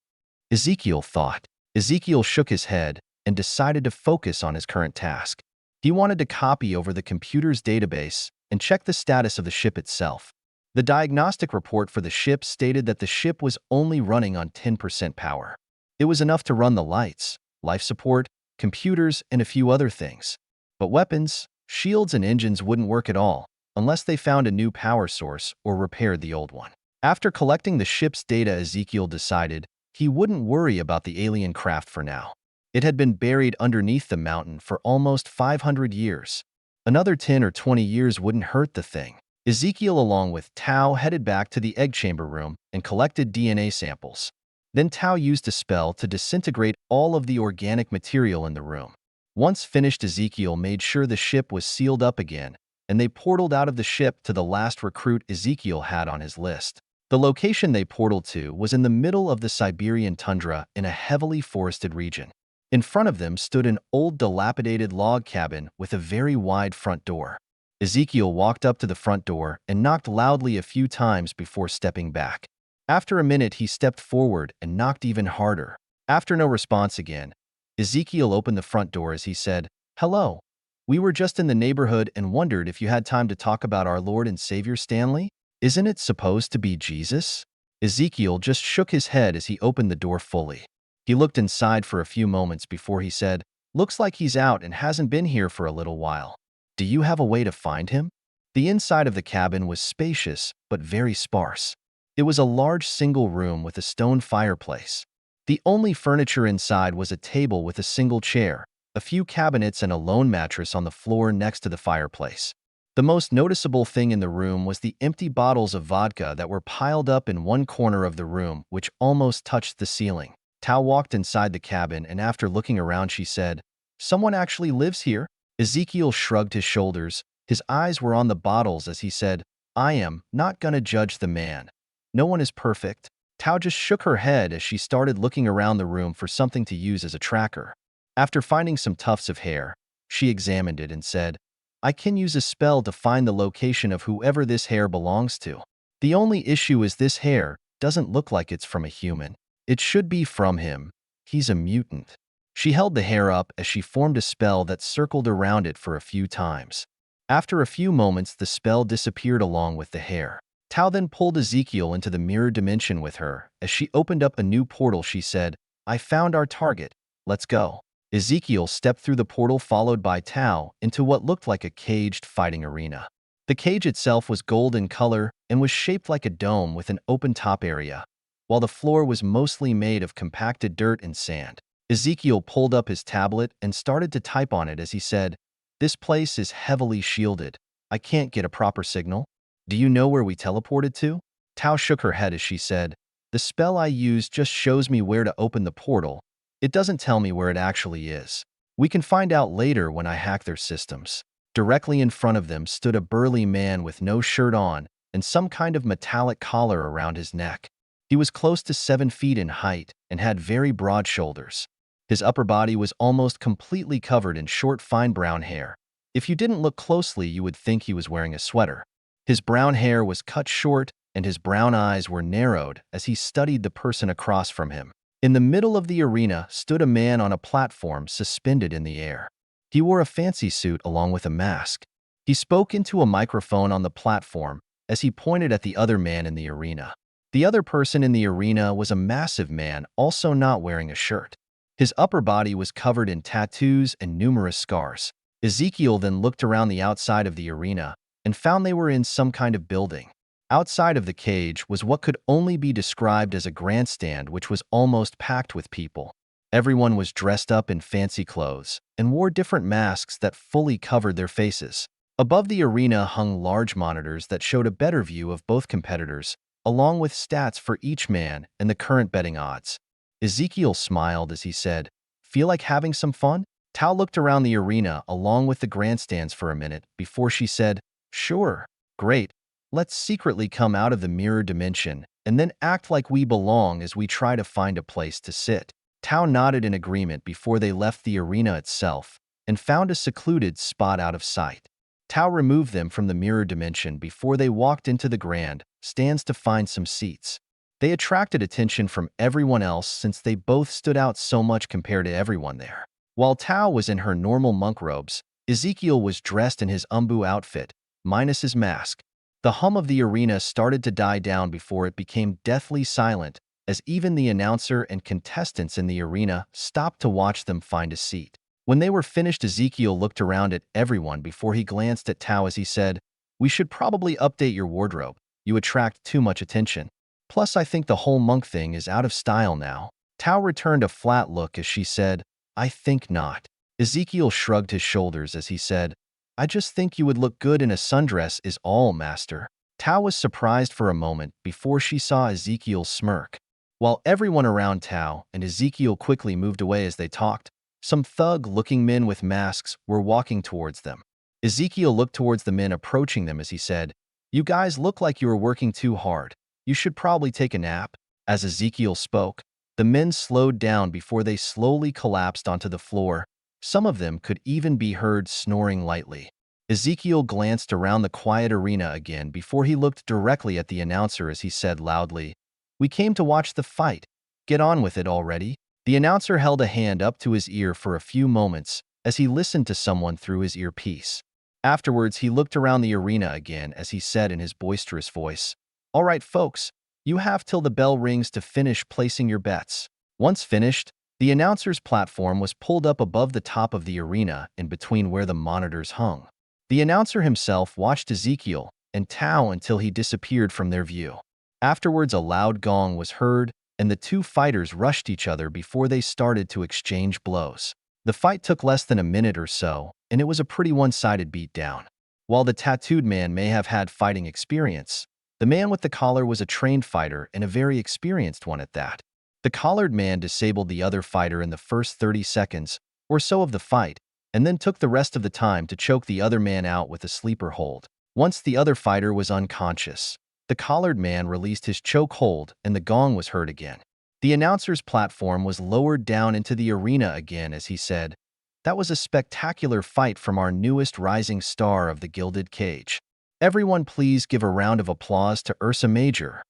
Ezekiel thought. Ezekiel shook his head and decided to focus on his current task. He wanted to copy over the computer's database and check the status of the ship itself. The diagnostic report for the ship stated that the ship was only running on 10% power. It was enough to run the lights, life support, computers, and a few other things. But weapons, shields, and engines wouldn't work at all unless they found a new power source or repaired the old one. After collecting the ship's data, Ezekiel decided he wouldn't worry about the alien craft for now. It had been buried underneath the mountain for almost 500 years. Another 10 or 20 years wouldn't hurt the thing. Ezekiel, along with Tao, headed back to the egg chamber room and collected DNA samples. Then Tao used a spell to disintegrate all of the organic material in the room. Once finished, Ezekiel made sure the ship was sealed up again, and they portaled out of the ship to the last recruit Ezekiel had on his list. The location they portaled to was in the middle of the Siberian tundra in a heavily forested region. In front of them stood an old dilapidated log cabin with a very wide front door. Ezekiel walked up to the front door and knocked loudly a few times before stepping back. After a minute, he stepped forward and knocked even harder. After no response again, Ezekiel opened the front door as he said, "Hello. We were just in the neighborhood and wondered if you had time to talk about our Lord and Savior Stanley. Isn't it supposed to be Jesus?" Ezekiel just shook his head as he opened the door fully. He looked inside for a few moments before he said, "Looks like he's out and hasn't been here for a little while. Do you have a way to find him?" The inside of the cabin was spacious but very sparse. It was a large single room with a stone fireplace. The only furniture inside was a table with a single chair, a few cabinets and a lone mattress on the floor next to the fireplace. The most noticeable thing in the room was the empty bottles of vodka that were piled up in one corner of the room, which almost touched the ceiling. Tao walked inside the cabin, and after looking around she said, "Someone actually lives here?" Ezekiel shrugged his shoulders. His eyes were on the bottles as he said, "I am not gonna judge the man. No one is perfect." Tao just shook her head as she started looking around the room for something to use as a tracker. After finding some tufts of hair, she examined it and said, "I can use a spell to find the location of whoever this hair belongs to. The only issue is this hair doesn't look like it's from a human. It should be from him. He's a mutant." She held the hair up as she formed a spell that circled around it for a few times. After a few moments, the spell disappeared along with the hair. Tao then pulled Ezekiel into the mirror dimension with her. As she opened up a new portal, she said, "I found our target. Let's go." Ezekiel stepped through the portal followed by Tao into what looked like a caged fighting arena. The cage itself was gold in color and was shaped like a dome with an open top area, while the floor was mostly made of compacted dirt and sand. Ezekiel pulled up his tablet and started to type on it as he said, "This place is heavily shielded. I can't get a proper signal. Do you know where we teleported to?" Tao shook her head as she said, "The spell I used just shows me where to open the portal. It doesn't tell me where it actually is. We can find out later when I hack their systems." Directly in front of them stood a burly man with no shirt on and some kind of metallic collar around his neck. He was close to 7 feet in height and had very broad shoulders. His upper body was almost completely covered in short, fine brown hair. If you didn't look closely, you would think he was wearing a sweater. His brown hair was cut short, and his brown eyes were narrowed as he studied the person across from him. In the middle of the arena stood a man on a platform suspended in the air. He wore a fancy suit along with a mask. He spoke into a microphone on the platform as he pointed at the other man in the arena. The other person in the arena was a massive man, also not wearing a shirt. His upper body was covered in tattoos and numerous scars. Ezekiel then looked around the outside of the arena and found they were in some kind of building. Outside of the cage was what could only be described as a grandstand, which was almost packed with people. Everyone was dressed up in fancy clothes and wore different masks that fully covered their faces. Above the arena hung large monitors that showed a better view of both competitors, along with stats for each man and the current betting odds. Ezekiel smiled as he said, "Feel like having some fun?" Tao looked around the arena along with the grandstands for a minute before she said, "Sure, great. Let's secretly come out of the mirror dimension and then act like we belong as we try to find a place to sit." Tao nodded in agreement before they left the arena itself and found a secluded spot out of sight. Tao removed them from the mirror dimension before they walked into the grand stands to find some seats. They attracted attention from everyone else since they both stood out so much compared to everyone there. While Tao was in her normal monk robes, Ezekiel was dressed in his umbu outfit, minus his mask. The hum of the arena started to die down before it became deathly silent, as even the announcer and contestants in the arena stopped to watch them find a seat. When they were finished, Ezekiel looked around at everyone before he glanced at Tao as he said, "We should probably update your wardrobe. You attract too much attention. Plus, I think the whole monk thing is out of style now." Tao returned a flat look as she said, "I think not." Ezekiel shrugged his shoulders as he said, "I just think you would look good in a sundress is all, master." Tao was surprised for a moment before she saw Ezekiel's smirk. While everyone around Tao and Ezekiel quickly moved away as they talked, some thug-looking men with masks were walking towards them. Ezekiel looked towards the men approaching them as he said, "You guys look like you are working too hard. You should probably take a nap." As Ezekiel spoke, the men slowed down before they slowly collapsed onto the floor. Some of them could even be heard snoring lightly. Ezekiel glanced around the quiet arena again before he looked directly at the announcer as he said loudly, "We came to watch the fight. Get on with it already." The announcer held a hand up to his ear for a few moments as he listened to someone through his earpiece. Afterwards, he looked around the arena again as he said in his boisterous voice, "All right, folks, you have till the bell rings to finish placing your bets." Once finished, the announcer's platform was pulled up above the top of the arena in between where the monitors hung. The announcer himself watched Ezekiel and Tao until he disappeared from their view. Afterwards, a loud gong was heard, and the two fighters rushed each other before they started to exchange blows. The fight took less than a minute or so, and it was a pretty one-sided beatdown. While the tattooed man may have had fighting experience, the man with the collar was a trained fighter and a very experienced one at that. The collared man disabled the other fighter in the first 30 seconds or so of the fight, and then took the rest of the time to choke the other man out with a sleeper hold. Once the other fighter was unconscious, the collared man released his choke hold and the gong was heard again. The announcer's platform was lowered down into the arena again as he said, "That was a spectacular fight from our newest rising star of the Gilded Cage. Everyone please give a round of applause to Ursa Major.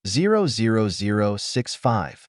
00065.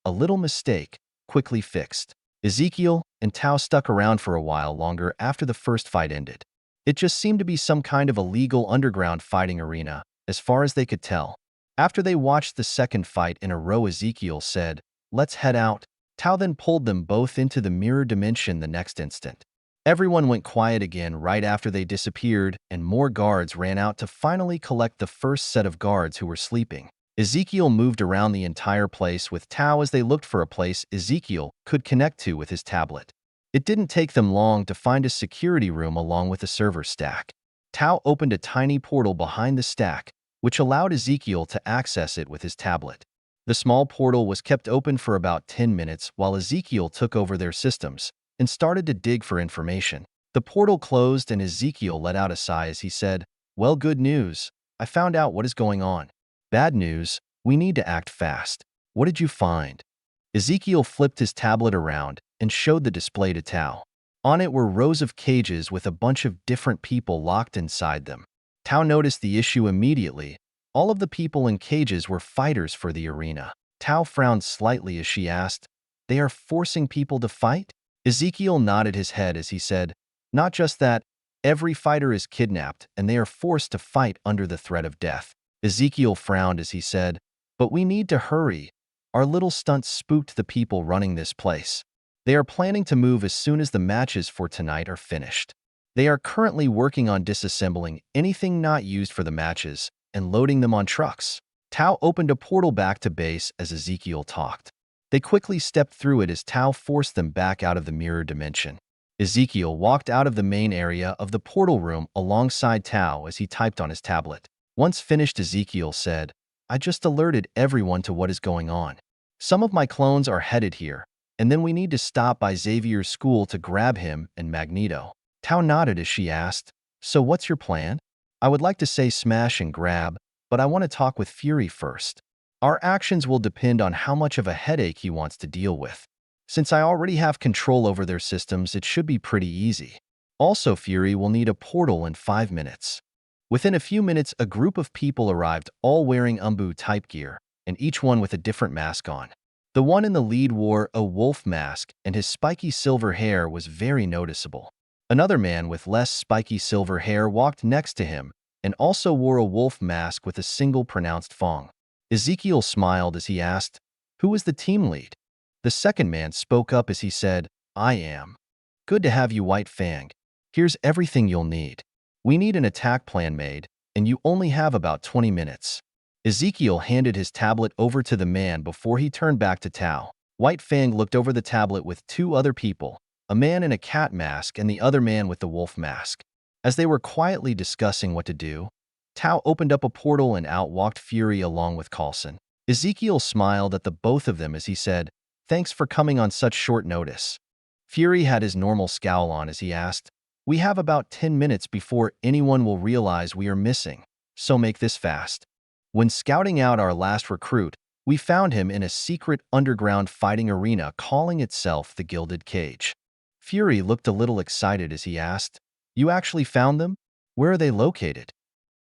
A little mistake, quickly fixed." Ezekiel and Tao stuck around for a while longer after the first fight ended. It just seemed to be some kind of illegal underground fighting arena, as far as they could tell. After they watched the second fight in a row, Ezekiel said, "Let's head out." Tao then pulled them both into the mirror dimension the next instant. Everyone went quiet again right after they disappeared, and more guards ran out to finally collect the first set of guards who were sleeping. Ezekiel moved around the entire place with Tao as they looked for a place Ezekiel could connect to with his tablet. It didn't take them long to find a security room along with a server stack. Tao opened a tiny portal behind the stack, which allowed Ezekiel to access it with his tablet. The small portal was kept open for about 10 minutes while Ezekiel took over their systems and started to dig for information. The portal closed and Ezekiel let out a sigh as he said, "Well, good news. I found out what is going on. Bad news, we need to act fast. What did you find?" Ezekiel flipped his tablet around and showed the display to Tao. On it were rows of cages with a bunch of different people locked inside them. Tao noticed the issue immediately. All of the people in cages were fighters for the arena. Tao frowned slightly as she asked, "They are forcing people to fight?" Ezekiel nodded his head as he said, "Not just that, every fighter is kidnapped and they are forced to fight under the threat of death." Ezekiel frowned as he said, "But we need to hurry. Our little stunt spooked the people running this place. They are planning to move as soon as the matches for tonight are finished. They are currently working on disassembling anything not used for the matches and loading them on trucks." Tao opened a portal back to base as Ezekiel talked. They quickly stepped through it as Tao forced them back out of the mirror dimension. Ezekiel walked out of the main area of the portal room alongside Tao as he typed on his tablet. Once finished, Ezekiel said, "I just alerted everyone to what is going on. Some of my clones are headed here, and then we need to stop by Xavier's school to grab him and Magneto." Tao nodded as she asked, "So what's your plan?" "I would like to say smash and grab, but I want to talk with Fury first. Our actions will depend on how much of a headache he wants to deal with. Since I already have control over their systems, it should be pretty easy. Also, Fury will need a portal in 5 minutes." Within a few minutes, a group of people arrived, all wearing Umbu-type gear, and each one with a different mask on. The one in the lead wore a wolf mask, and his spiky silver hair was very noticeable. Another man with less spiky silver hair walked next to him, and also wore a wolf mask with a single pronounced fong. Ezekiel smiled as he asked, "Who is the team lead?" The second man spoke up as he said, "I am." "Good to have you, White Fang. Here's everything you'll need. We need an attack plan made, and you only have about 20 minutes. Ezekiel handed his tablet over to the man before he turned back to Tao. White Fang looked over the tablet with two other people, a man in a cat mask and the other man with the wolf mask. As they were quietly discussing what to do, Tao opened up a portal and out walked Fury along with Coulson. Ezekiel smiled at the both of them as he said, "Thanks for coming on such short notice." Fury had his normal scowl on as he asked, "We have about 10 minutes before anyone will realize we are missing, so make this fast." When scouting out our last recruit, we found him in a secret underground fighting arena calling itself the Gilded Cage. Fury looked a little excited as he asked, "You actually found them? Where are they located?"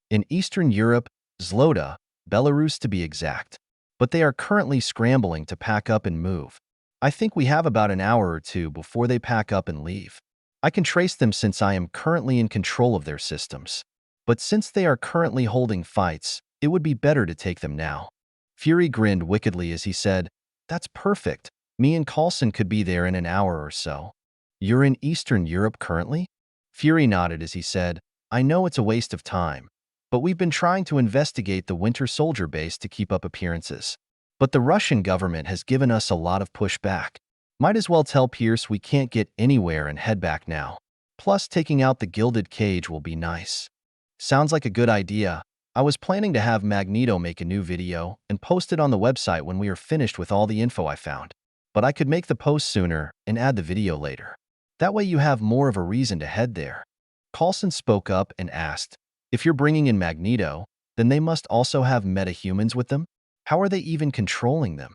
"In Eastern Europe, Zlota, Belarus to be exact. But they are currently scrambling to pack up and move. I think we have about an hour or two before they pack up and leave. I can trace them since I am currently in control of their systems. But since they are currently holding fights, it would be better to take them now." Fury grinned wickedly as he said, "That's perfect. Me and Coulson could be there in an hour or so." "You're in Eastern Europe currently?" Fury nodded as he said, "I know it's a waste of time, but we've been trying to investigate the Winter Soldier base to keep up appearances. But the Russian government has given us a lot of pushback. Might as well tell Pierce we can't get anywhere and head back now. Plus, taking out the gilded cage will be nice. Sounds like a good idea. I was planning to have Magneto make a new video and post it on the website when we are finished with all the info I found. But I could make the post sooner and add the video later. That way you have more of a reason to head there. Coulson spoke up and asked, if you're bringing in Magneto, then they must also have metahumans with them? How are they even controlling them?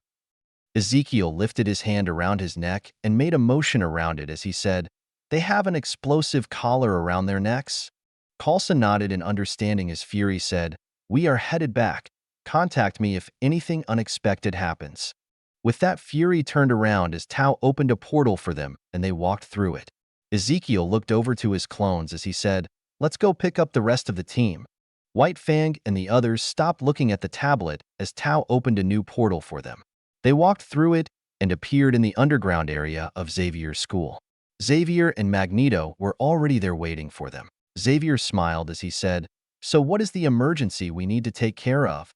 Ezekiel lifted his hand around his neck and made a motion around it as he said, they have an explosive collar around their necks? Coulson nodded in understanding as Fury said, we are headed back. Contact me if anything unexpected happens. With that, Fury turned around as Tao opened a portal for them and they walked through it. Ezekiel looked over to his clones as he said, let's go pick up the rest of the team. White Fang and the others stopped looking at the tablet as Tao opened a new portal for them. They walked through it and appeared in the underground area of Xavier's school. Xavier and Magneto were already there waiting for them. Xavier smiled as he said, so what is the emergency we need to take care of?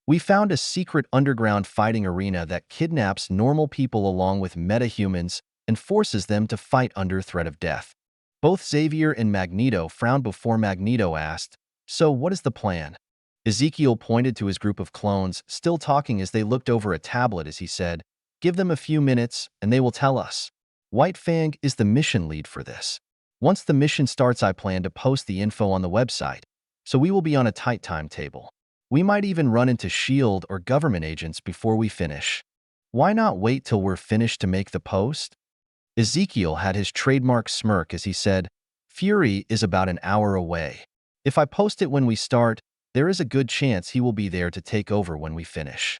We found a secret underground fighting arena that kidnaps normal people along with metahumans and forces them to fight under threat of death. Both Xavier and Magneto frowned before Magneto asked, so what is the plan? Ezekiel pointed to his group of clones, still talking as they looked over a tablet as he said, give them a few minutes and they will tell us. White Fang is the mission lead for this. Once the mission starts, I plan to post the info on the website, so we will be on a tight timetable. We might even run into S.H.I.E.L.D. or government agents before we finish. Why not wait till we're finished to make the post? Ezekiel had his trademark smirk as he said, Fury is about an hour away. If I post it when we start, there is a good chance he will be there to take over when we finish.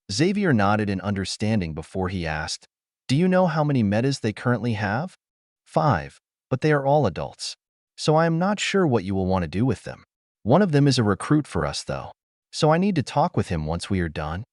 Xavier nodded in understanding before he asked, do you know how many metas they currently have? 5, but they are all adults. So I am not sure what you will want to do with them. One of them is a recruit for us though, so I need to talk with him once we are done.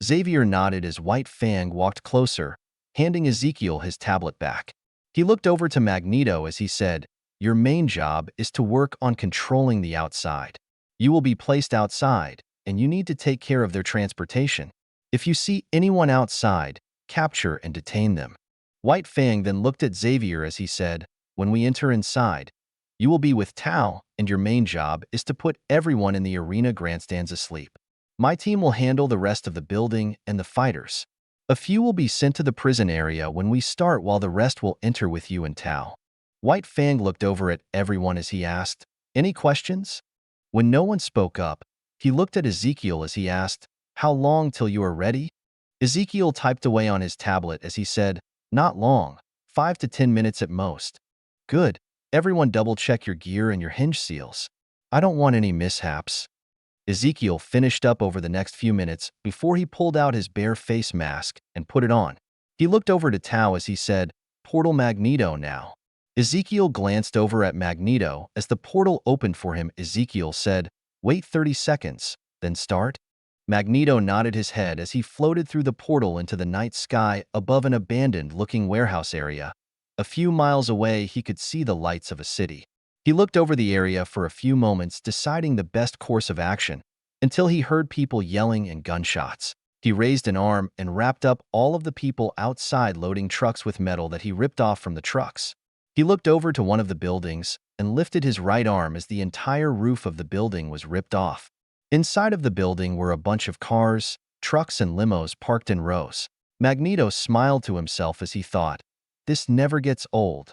Xavier nodded as White Fang walked closer, handing Ezekiel his tablet back. He looked over to Magneto as he said, your main job is to work on controlling the outside. You will be placed outside, and you need to take care of their transportation. If you see anyone outside, capture and detain them. White Fang then looked at Xavier as he said, when we enter inside, you will be with Tao, and your main job is to put everyone in the arena grandstands asleep. My team will handle the rest of the building and the fighters. A few will be sent to the prison area when we start while the rest will enter with you and Tao. White Fang looked over at everyone as he asked, any questions? When no one spoke up, he looked at Ezekiel as he asked, how long till you are ready? Ezekiel typed away on his tablet as he said, not long, 5 to 10 minutes at most. Good. Everyone double-check your gear and your hinge seals. I don't want any mishaps. Ezekiel finished up over the next few minutes before he pulled out his bare face mask and put it on. He looked over to Tao as he said, Portal Magneto now. Ezekiel glanced over at Magneto as the portal opened for him. Ezekiel said, wait 30 seconds, then start. Magneto nodded his head as he floated through the portal into the night sky above an abandoned-looking warehouse area. A few miles away, he could see the lights of a city. He looked over the area for a few moments, deciding the best course of action, until he heard people yelling and gunshots. He raised an arm and wrapped up all of the people outside loading trucks with metal that he ripped off from the trucks. He looked over to one of the buildings and lifted his right arm as the entire roof of the building was ripped off. Inside of the building were a bunch of cars, trucks, and limos parked in rows. Magneto smiled to himself as he thought, this never gets old.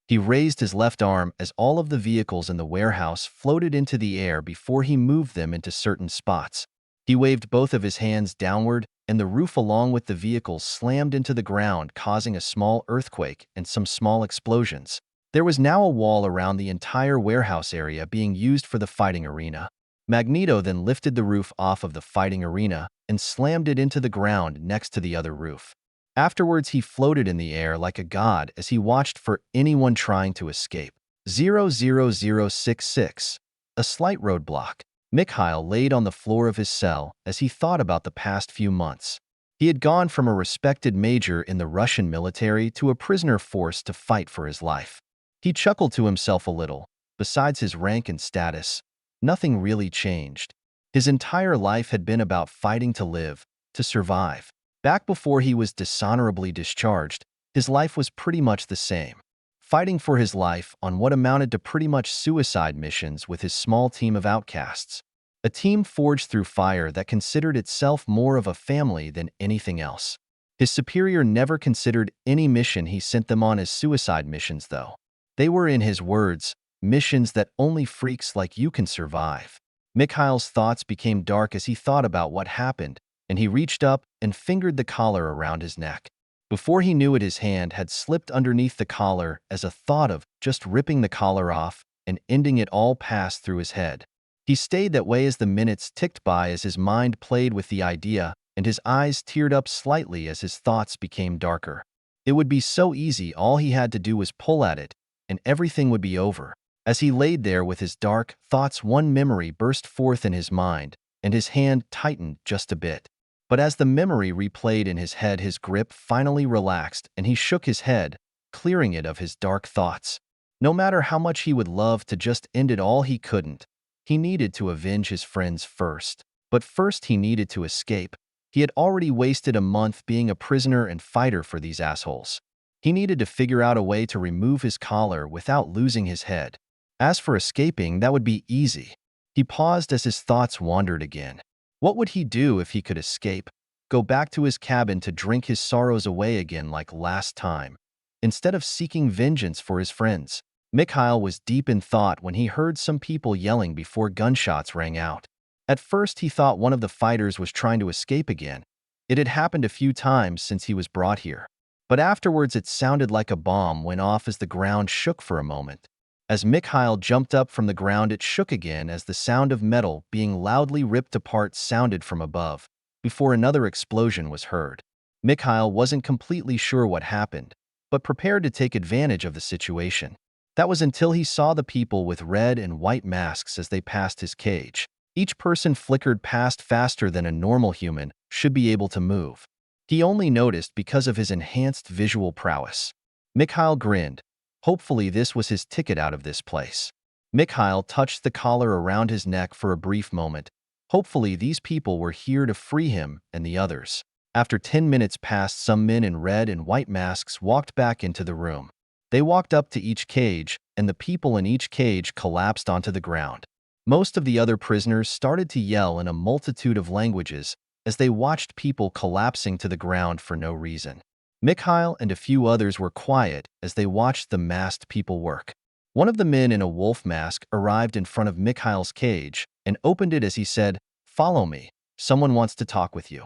He raised his left arm as all of the vehicles in the warehouse floated into the air before he moved them into certain spots. He waved both of his hands downward, and the roof along with the vehicles slammed into the ground, causing a small earthquake and some small explosions. There was now a wall around the entire warehouse area being used for the fighting arena. Magneto then lifted the roof off of the fighting arena and slammed it into the ground next to the other roof. Afterwards, he floated in the air like a god as he watched for anyone trying to escape. 00066. A slight roadblock. Mikhail laid on the floor of his cell as he thought about the past few months. He had gone from a respected major in the Russian military to a prisoner forced to fight for his life. He chuckled to himself a little. Besides his rank and status, nothing really changed. His entire life had been about fighting to live, to survive. Back before he was dishonorably discharged, his life was pretty much the same. Fighting for his life on what amounted to pretty much suicide missions with his small team of outcasts. A team forged through fire that considered itself more of a family than anything else. His superior never considered any mission he sent them on as suicide missions, though. They were, in his words, missions that only freaks like you can survive. Mikhail's thoughts became dark as he thought about what happened, and he reached up and fingered the collar around his neck. Before he knew it, his hand had slipped underneath the collar as a thought of just ripping the collar off and ending it all passed through his head. He stayed that way as the minutes ticked by, as his mind played with the idea, and his eyes teared up slightly as his thoughts became darker. It would be so easy, all he had to do was pull at it, and everything would be over. As he laid there with his dark thoughts, one memory burst forth in his mind, and his hand tightened just a bit. But as the memory replayed in his head, his grip finally relaxed, and he shook his head, clearing it of his dark thoughts. No matter how much he would love to just end it all, he couldn't. He needed to avenge his friends first. But first he needed to escape. He had already wasted a month being a prisoner and fighter for these assholes. He needed to figure out a way to remove his collar without losing his head. As for escaping, that would be easy. He paused as his thoughts wandered again. What would he do if he could escape? Go back to his cabin to drink his sorrows away again like last time, instead of seeking vengeance for his friends. Mikhail was deep in thought when he heard some people yelling before gunshots rang out. At first he thought one of the fighters was trying to escape again. It had happened a few times since he was brought here. But afterwards it sounded like a bomb went off as the ground shook for a moment. As Mikhail jumped up from the ground, it shook again as the sound of metal being loudly ripped apart sounded from above, before another explosion was heard. Mikhail wasn't completely sure what happened, but prepared to take advantage of the situation. That was until he saw the people with red and white masks as they passed his cage. Each person flickered past faster than a normal human should be able to move. He only noticed because of his enhanced visual prowess. Mikhail grinned. Hopefully this was his ticket out of this place. Mikhail touched the collar around his neck for a brief moment. Hopefully these people were here to free him and the others. After 10 minutes passed, some men in red and white masks walked back into the room. They walked up to each cage, and the people in each cage collapsed onto the ground. Most of the other prisoners started to yell in a multitude of languages as they watched people collapsing to the ground for no reason. Mikhail and a few others were quiet as they watched the masked people work. One of the men in a wolf mask arrived in front of Mikhail's cage and opened it as he said, "Follow me. Someone wants to talk with you."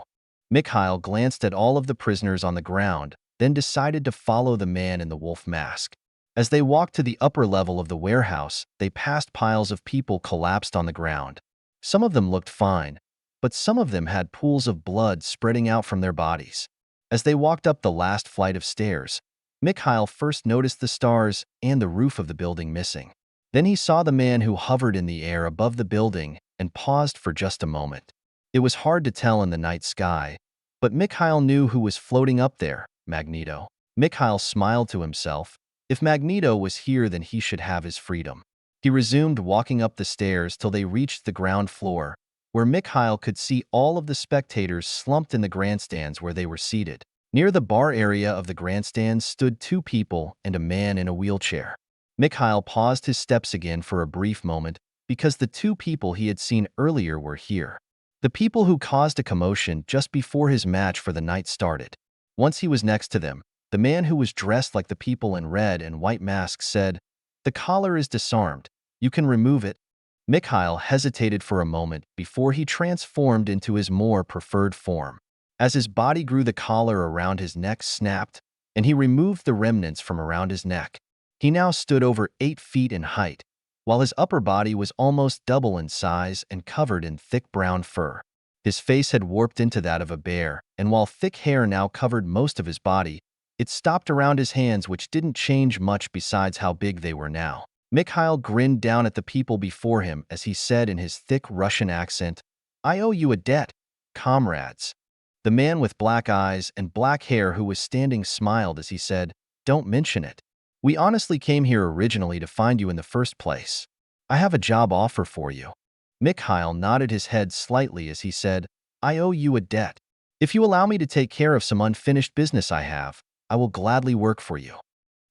Mikhail glanced at all of the prisoners on the ground, then decided to follow the man in the wolf mask. As they walked to the upper level of the warehouse, they passed piles of people collapsed on the ground. Some of them looked fine, but some of them had pools of blood spreading out from their bodies. As they walked up the last flight of stairs, Mikhail first noticed the stars and the roof of the building missing. Then he saw the man who hovered in the air above the building and paused for just a moment. It was hard to tell in the night sky, but Mikhail knew who was floating up there: Magneto. Mikhail smiled to himself. If Magneto was here, then he should have his freedom. He resumed walking up the stairs till they reached the ground floor, where Mikhail could see all of the spectators slumped in the grandstands where they were seated. Near the bar area of the grandstands stood two people and a man in a wheelchair. Mikhail paused his steps again for a brief moment because the two people he had seen earlier were here. The people who caused a commotion just before his match for the night started. Once he was next to them, the man who was dressed like the people in red and white masks said, "The collar is disarmed. You can remove it." Mikhail hesitated for a moment before he transformed into his more preferred form. As his body grew, the collar around his neck snapped, and he removed the remnants from around his neck. He now stood over 8 feet in height, while his upper body was almost double in size and covered in thick brown fur. His face had warped into that of a bear, and while thick hair now covered most of his body, it stopped around his hands, which didn't change much besides how big they were now. Mikhail grinned down at the people before him as he said in his thick Russian accent, "I owe you a debt, comrades." The man with black eyes and black hair who was standing smiled as he said, "Don't mention it. We honestly came here originally to find you in the first place. I have a job offer for you." Mikhail nodded his head slightly as he said, "I owe you a debt." If you allow me to take care of some unfinished business I have, I will gladly work for you.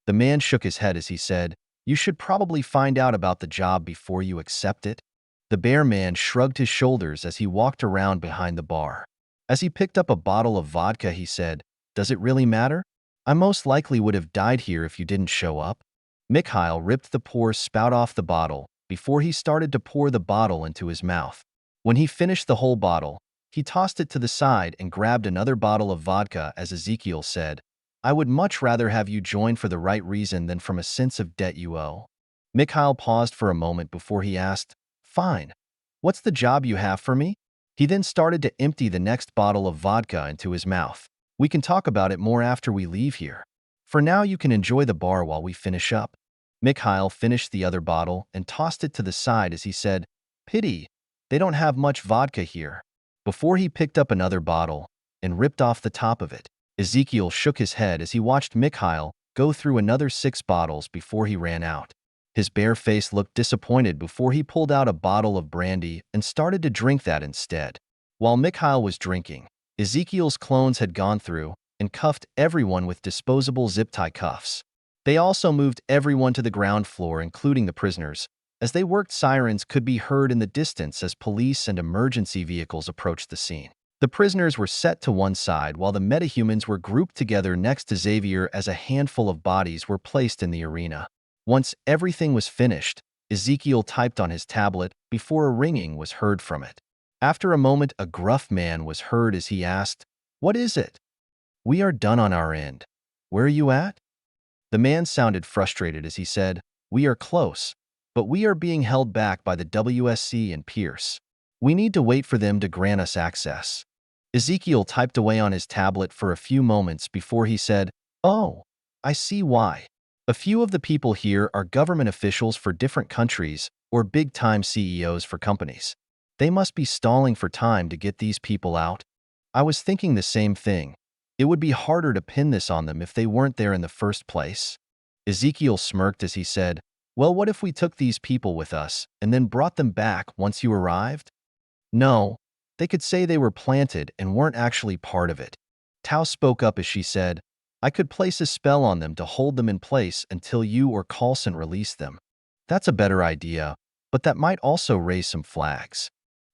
The man shook his head as he said, you should probably find out about the job before you accept it. The bear man shrugged his shoulders as he walked around behind the bar. As he picked up a bottle of vodka, he said, does it really matter? I most likely would have died here if you didn't show up. Mikhail ripped the pour spout off the bottle before he started to pour the bottle into his mouth. When he finished the whole bottle, he tossed it to the side and grabbed another bottle of vodka as Ezekiel said, I would much rather have you join for the right reason than from a sense of debt you owe. Mikhail paused for a moment before he asked, fine. What's the job you have for me? He then started to empty the next bottle of vodka into his mouth. We can talk about it more after we leave here. For now, you can enjoy the bar while we finish up. Mikhail finished the other bottle and tossed it to the side as he said, pity, they don't have much vodka here. Before he picked up another bottle and ripped off the top of it, Ezekiel shook his head as he watched Mikhail go through another 6 bottles before he ran out. His bare face looked disappointed before he pulled out a bottle of brandy and started to drink that instead. While Mikhail was drinking, Ezekiel's clones had gone through and cuffed everyone with disposable zip-tie cuffs. They also moved everyone to the ground floor, including the prisoners. As they worked, sirens could be heard in the distance as police and emergency vehicles approached the scene. The prisoners were set to one side while the metahumans were grouped together next to Xavier as a handful of bodies were placed in the arena. Once everything was finished, Ezekiel typed on his tablet before a ringing was heard from it. After a moment, a gruff man was heard as he asked, what is it? We are done on our end. Where are you at? The man sounded frustrated as he said, we are close, but we are being held back by the WSC and Pierce. We need to wait for them to grant us access. Ezekiel typed away on his tablet for a few moments before he said, oh, I see why. A few of the people here are government officials for different countries or big-time CEOs for companies. They must be stalling for time to get these people out. I was thinking the same thing. It would be harder to pin this on them if they weren't there in the first place. Ezekiel smirked as he said, well, what if we took these people with us and then brought them back once you arrived? No, they could say they were planted and weren't actually part of it. Tao spoke up as she said, I could place a spell on them to hold them in place until you or Coulson release them. That's a better idea, but that might also raise some flags.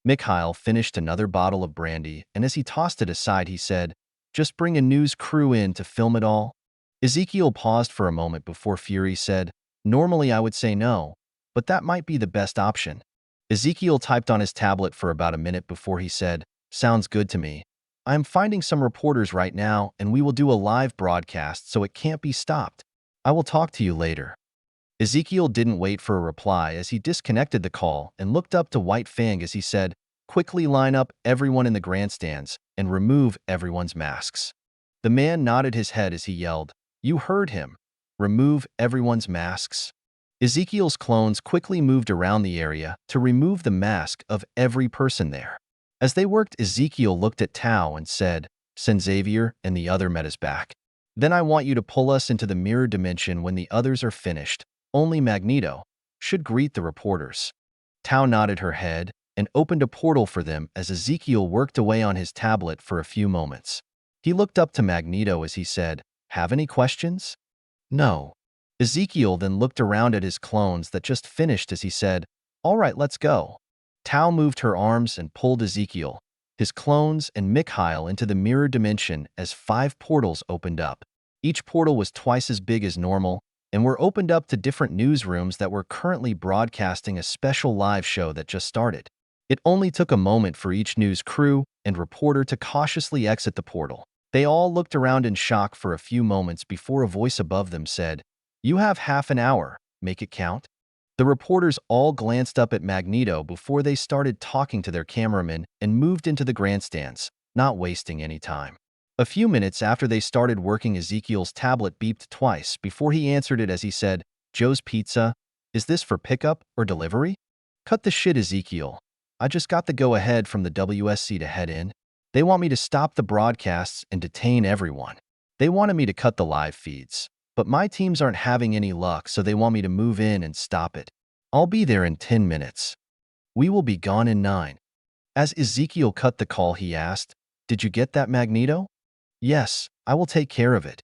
Mikhail finished another bottle of brandy, and as he tossed it aside, he said, just bring a news crew in to film it all? Ezekiel paused for a moment before Fury said, normally I would say no, but that might be the best option. Ezekiel typed on his tablet for about a minute before he said, sounds good to me. I am finding some reporters right now, and we will do a live broadcast so it can't be stopped. I will talk to you later. Ezekiel didn't wait for a reply as he disconnected the call and looked up to White Fang as he said, quickly line up everyone in the grandstands and remove everyone's masks. The man nodded his head as he yelled, you heard him. Remove everyone's masks. Ezekiel's clones quickly moved around the area to remove the mask of every person there. As they worked, Ezekiel looked at Tao and said, send Xavier and the other metas back. Then I want you to pull us into the mirror dimension when the others are finished. Only Magneto should greet the reporters. Tao nodded her head and opened a portal for them as Ezekiel worked away on his tablet for a few moments. He looked up to Magneto as he said, have any questions? No. Ezekiel then looked around at his clones that just finished as he said, all right, let's go. Tao moved her arms and pulled Ezekiel, his clones, and Mikhail into the mirror dimension as 5 portals opened up. Each portal was twice as big as normal and were opened up to different newsrooms that were currently broadcasting a special live show that just started. It only took a moment for each news crew and reporter to cautiously exit the portal. They all looked around in shock for a few moments before a voice above them said, you have half an hour, make it count. The reporters all glanced up at Magneto before they started talking to their cameramen and moved into the grandstands, not wasting any time. A few minutes after they started working, Ezekiel's tablet beeped twice before he answered it as he said, Joe's Pizza, is this for pickup or delivery? Cut the shit, Ezekiel. I just got the go-ahead from the WSC to head in. They want me to stop the broadcasts and detain everyone. They wanted me to cut the live feeds, but my teams aren't having any luck, so they want me to move in and stop it. I'll be there in 10 minutes. We will be gone in 9. As Ezekiel cut the call, he asked, Did you get that, Magneto? Yes, I will take care of it.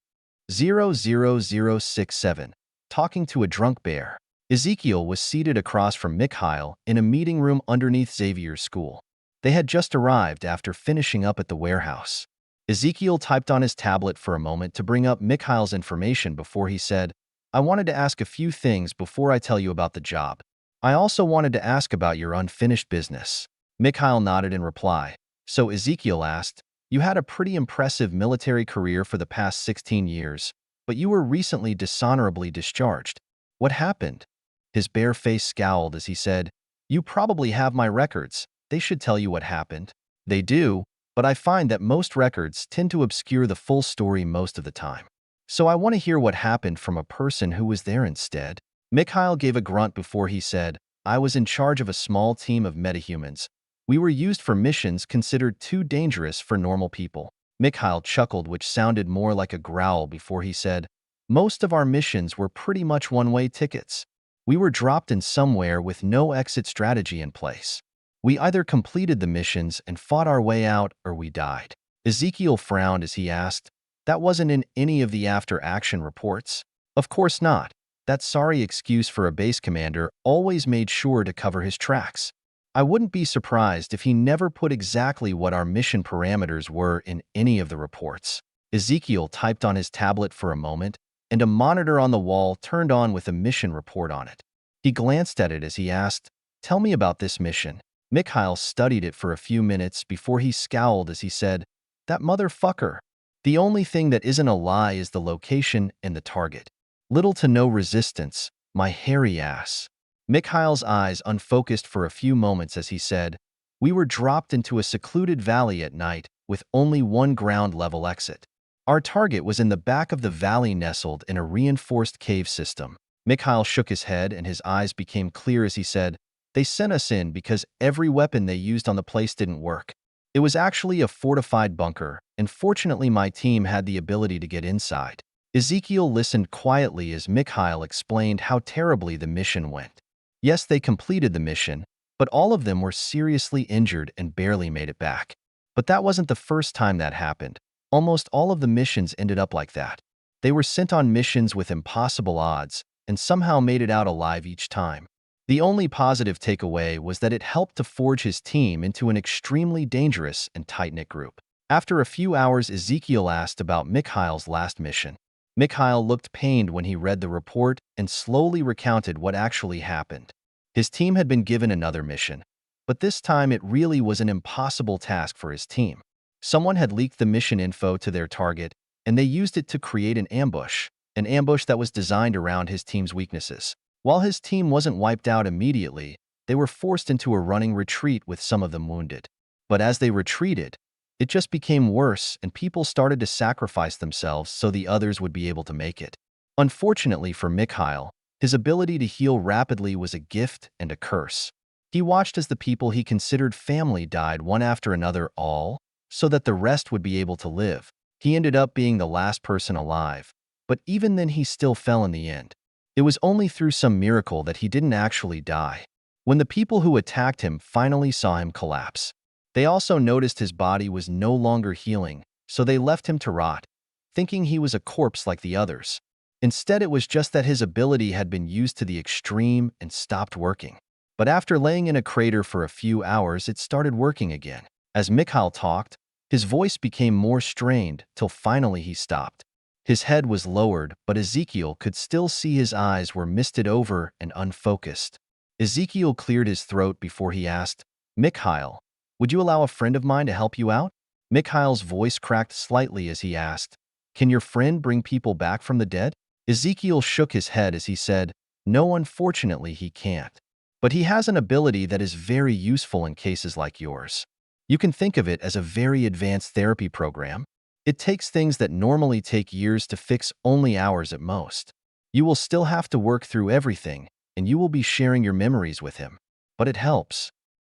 00067. Talking to a drunk bear. Ezekiel was seated across from Mikhail in a meeting room underneath Xavier's school. They had just arrived after finishing up at the warehouse. Ezekiel typed on his tablet for a moment to bring up Mikhail's information before he said, I wanted to ask a few things before I tell you about the job. I also wanted to ask about your unfinished business. Mikhail nodded in reply. So Ezekiel asked, you had a pretty impressive military career for the past 16 years, but you were recently dishonorably discharged. What happened? His bare face scowled as he said, you probably have my records. They should tell you what happened. They do, but I find that most records tend to obscure the full story most of the time. So I want to hear what happened from a person who was there instead. Mikhail gave a grunt before he said, I was in charge of a small team of metahumans. We were used for missions considered too dangerous for normal people. Mikhail chuckled, which sounded more like a growl before he said, most of our missions were pretty much one-way tickets. We were dropped in somewhere with no exit strategy in place. We either completed the missions and fought our way out, or we died. Ezekiel frowned as he asked, that wasn't in any of the after-action reports? Of course not. That sorry excuse for a base commander always made sure to cover his tracks. I wouldn't be surprised if he never put exactly what our mission parameters were in any of the reports. Ezekiel typed on his tablet for a moment, and a monitor on the wall turned on with a mission report on it. He glanced at it as he asked, tell me about this mission. Mikhail studied it for a few minutes before he scowled as he said, that motherfucker. The only thing that isn't a lie is the location and the target. Little to no resistance, my hairy ass. Mikhail's eyes unfocused for a few moments as he said, we were dropped into a secluded valley at night with only one ground-level exit. Our target was in the back of the valley nestled in a reinforced cave system. Mikhail shook his head and his eyes became clear as he said, they sent us in because every weapon they used on the place didn't work. It was actually a fortified bunker, and fortunately my team had the ability to get inside. Ezekiel listened quietly as Mikhail explained how terribly the mission went. Yes, they completed the mission, but all of them were seriously injured and barely made it back. But that wasn't the first time that happened. Almost all of the missions ended up like that. They were sent on missions with impossible odds and somehow made it out alive each time. The only positive takeaway was that it helped to forge his team into an extremely dangerous and tight-knit group. After a few hours, Ezekiel asked about Mikhail's last mission. Mikhail looked pained when he read the report and slowly recounted what actually happened. His team had been given another mission, but this time it really was an impossible task for his team. Someone had leaked the mission info to their target, and they used it to create an ambush that was designed around his team's weaknesses. While his team wasn't wiped out immediately, they were forced into a running retreat with some of them wounded. But as they retreated, it just became worse and people started to sacrifice themselves so the others would be able to make it. Unfortunately for Mikhail, his ability to heal rapidly was a gift and a curse. He watched as the people he considered family died one after another, all so that the rest would be able to live. He ended up being the last person alive, but even then he still fell in the end. It was only through some miracle that he didn't actually die. When the people who attacked him finally saw him collapse, they also noticed his body was no longer healing, so they left him to rot, thinking he was a corpse like the others. Instead, it was just that his ability had been used to the extreme and stopped working. But after laying in a crater for a few hours, it started working again. As Mikhail talked, his voice became more strained till finally he stopped. His head was lowered, but Ezekiel could still see his eyes were misted over and unfocused. Ezekiel cleared his throat before he asked, Mikhail, would you allow a friend of mine to help you out? Mikhail's voice cracked slightly as he asked, can your friend bring people back from the dead? Ezekiel shook his head as he said, no, unfortunately he can't. But he has an ability that is very useful in cases like yours. You can think of it as a very advanced therapy program. It takes things that normally take years to fix only hours at most. You will still have to work through everything, and you will be sharing your memories with him. But it helps.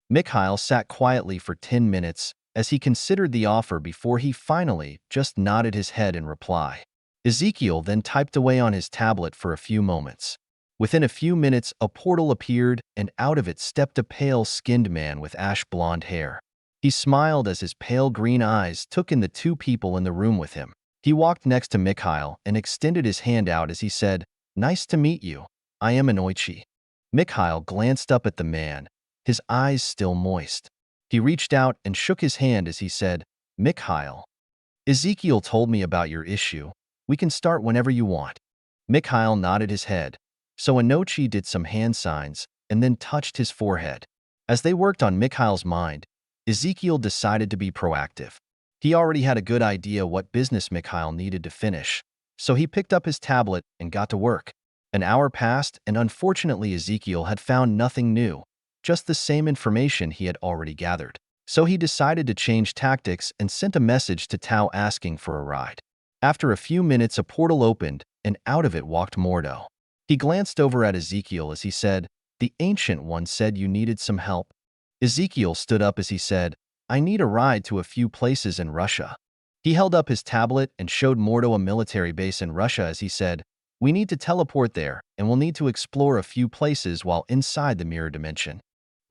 Mikhail sat quietly for 10 minutes as he considered the offer before he finally just nodded his head in reply. Ezekiel then typed away on his tablet for a few moments. Within a few minutes, a portal appeared, and out of it stepped a pale-skinned man with ash-blonde hair. He He smiled as his pale green eyes took in the two people in the room with him. He walked next to Mikhail and extended his hand out as he said, "Nice to meet you. I am Inoichi." Mikhail glanced up at the man, his eyes still moist. He reached out and shook his hand as he said, "Mikhail, Ezekiel told me about your issue. We can start whenever you want." Mikhail nodded his head, so Inoichi did some hand signs and then touched his forehead. As they worked on Mikhail's mind, Ezekiel decided to be proactive. He already had a good idea what business Mikhail needed to finish, so he picked up his tablet and got to work. An hour passed, and unfortunately Ezekiel had found nothing new, just the same information he had already gathered. So he decided to change tactics and sent a message to Tao asking for a ride. After a few minutes, a portal opened, and out of it walked Mordo. He glanced over at Ezekiel as he said, "The Ancient One said you needed some help." Ezekiel stood up as he said, "I need a ride to a few places in Russia." He held up his tablet and showed Mordo a military base in Russia as he said, "We need to teleport there, and we'll need to explore a few places while inside the mirror dimension."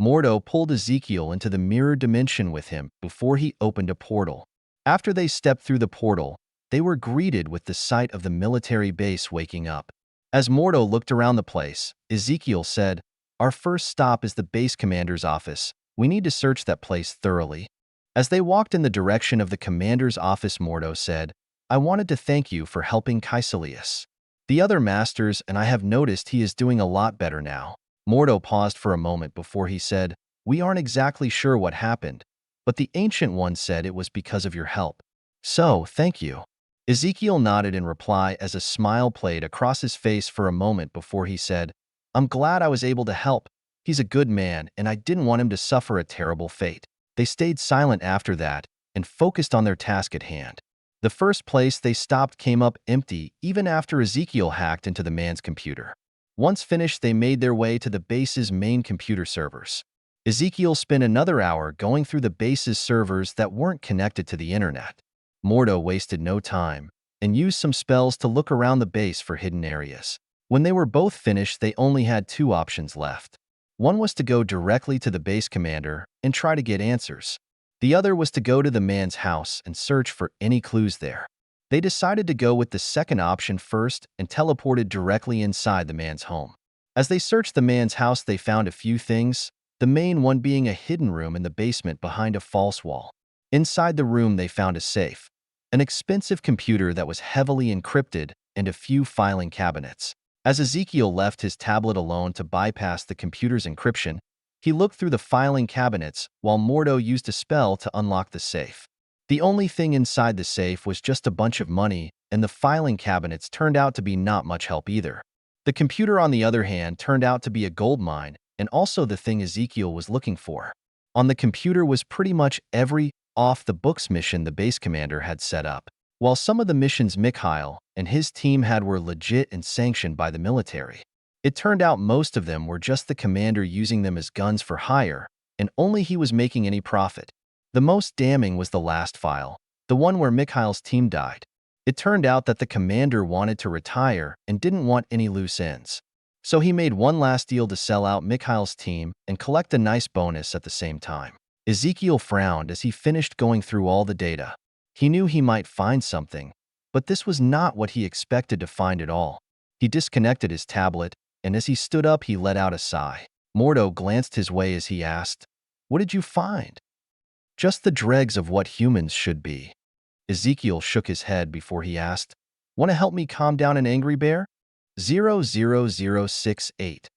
Mordo pulled Ezekiel into the mirror dimension with him before he opened a portal. After they stepped through the portal, they were greeted with the sight of the military base waking up. As Mordo looked around the place, Ezekiel said, "Our first stop is the base commander's office. We need to search that place thoroughly." As they walked in the direction of the commander's office, Mordo said, "I wanted to thank you for helping Kaiselius, the other masters, and I have noticed he is doing a lot better now." Mordo paused for a moment before he said, "We aren't exactly sure what happened, but the Ancient One said it was because of your help. So, thank you." Ezekiel nodded in reply as a smile played across his face for a moment before he said, "I'm glad I was able to help. He's a good man, and I didn't want him to suffer a terrible fate." They stayed silent after that and focused on their task at hand. The first place they stopped came up empty even after Ezekiel hacked into the man's computer. Once finished, they made their way to the base's main computer servers. Ezekiel spent another hour going through the base's servers that weren't connected to the internet. Mordo wasted no time and used some spells to look around the base for hidden areas. When they were both finished, they only had two options left. One was to go directly to the base commander and try to get answers. The other was to go to the man's house and search for any clues there. They decided to go with the second option first and teleported directly inside the man's home. As they searched the man's house, they found a few things, the main one being a hidden room in the basement behind a false wall. Inside the room, they found a safe, an expensive computer that was heavily encrypted, and a few filing cabinets. As Ezekiel left his tablet alone to bypass the computer's encryption, he looked through the filing cabinets while Mordo used a spell to unlock the safe. The only thing inside the safe was just a bunch of money, and the filing cabinets turned out to be not much help either. The computer, on the other hand, turned out to be a gold mine, and also the thing Ezekiel was looking for. On the computer was pretty much every off-the-books mission the base commander had set up. While some of the missions Mikhail and his team had were legit and sanctioned by the military, it turned out most of them were just the commander using them as guns for hire, and only he was making any profit. The most damning was the last file, the one where Mikhail's team died. It turned out that the commander wanted to retire and didn't want any loose ends. So he made one last deal to sell out Mikhail's team and collect a nice bonus at the same time. Ezekiel frowned as he finished going through all the data. He knew he might find something, but this was not what he expected to find at all. He disconnected his tablet, and as he stood up, he let out a sigh. Mordo glanced his way as he asked, "What did you find?" "Just the dregs of what humans should be." Ezekiel shook his head before he asked, "Want to help me calm down an angry bear?" 00068.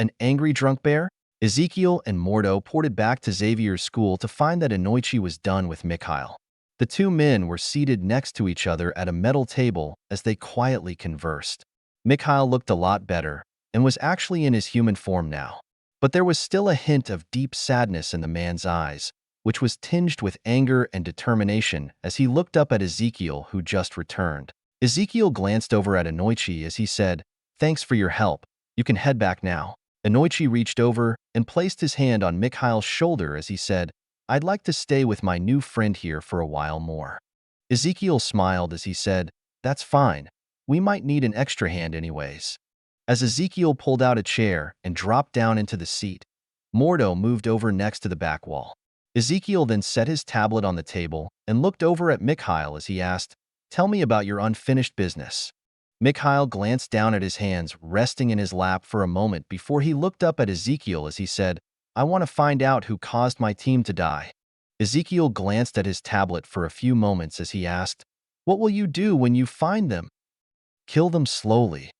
An angry drunk bear? Ezekiel and Mordo ported back to Xavier's school to find that Inoichi was done with Mikhail. The two men were seated next to each other at a metal table as they quietly conversed. Mikhail looked a lot better and was actually in his human form now. But there was still a hint of deep sadness in the man's eyes, which was tinged with anger and determination as he looked up at Ezekiel, who just returned. Ezekiel glanced over at Inoichi as he said, "Thanks for your help. You can head back now." Inoichi reached over and placed his hand on Mikhail's shoulder as he said, "I'd like to stay with my new friend here for a while more." Ezekiel smiled as he said, "That's fine. We might need an extra hand anyways." As Ezekiel pulled out a chair and dropped down into the seat, Mordo moved over next to the back wall. Ezekiel then set his tablet on the table and looked over at Mikhail as he asked, "Tell me about your unfinished business." Mikhail glanced down at his hands resting in his lap for a moment before he looked up at Ezekiel as he said, "I want to find out who caused my team to die." Ezekiel glanced at his tablet for a few moments as he asked, "What will you do when you find them?" "Kill them slowly."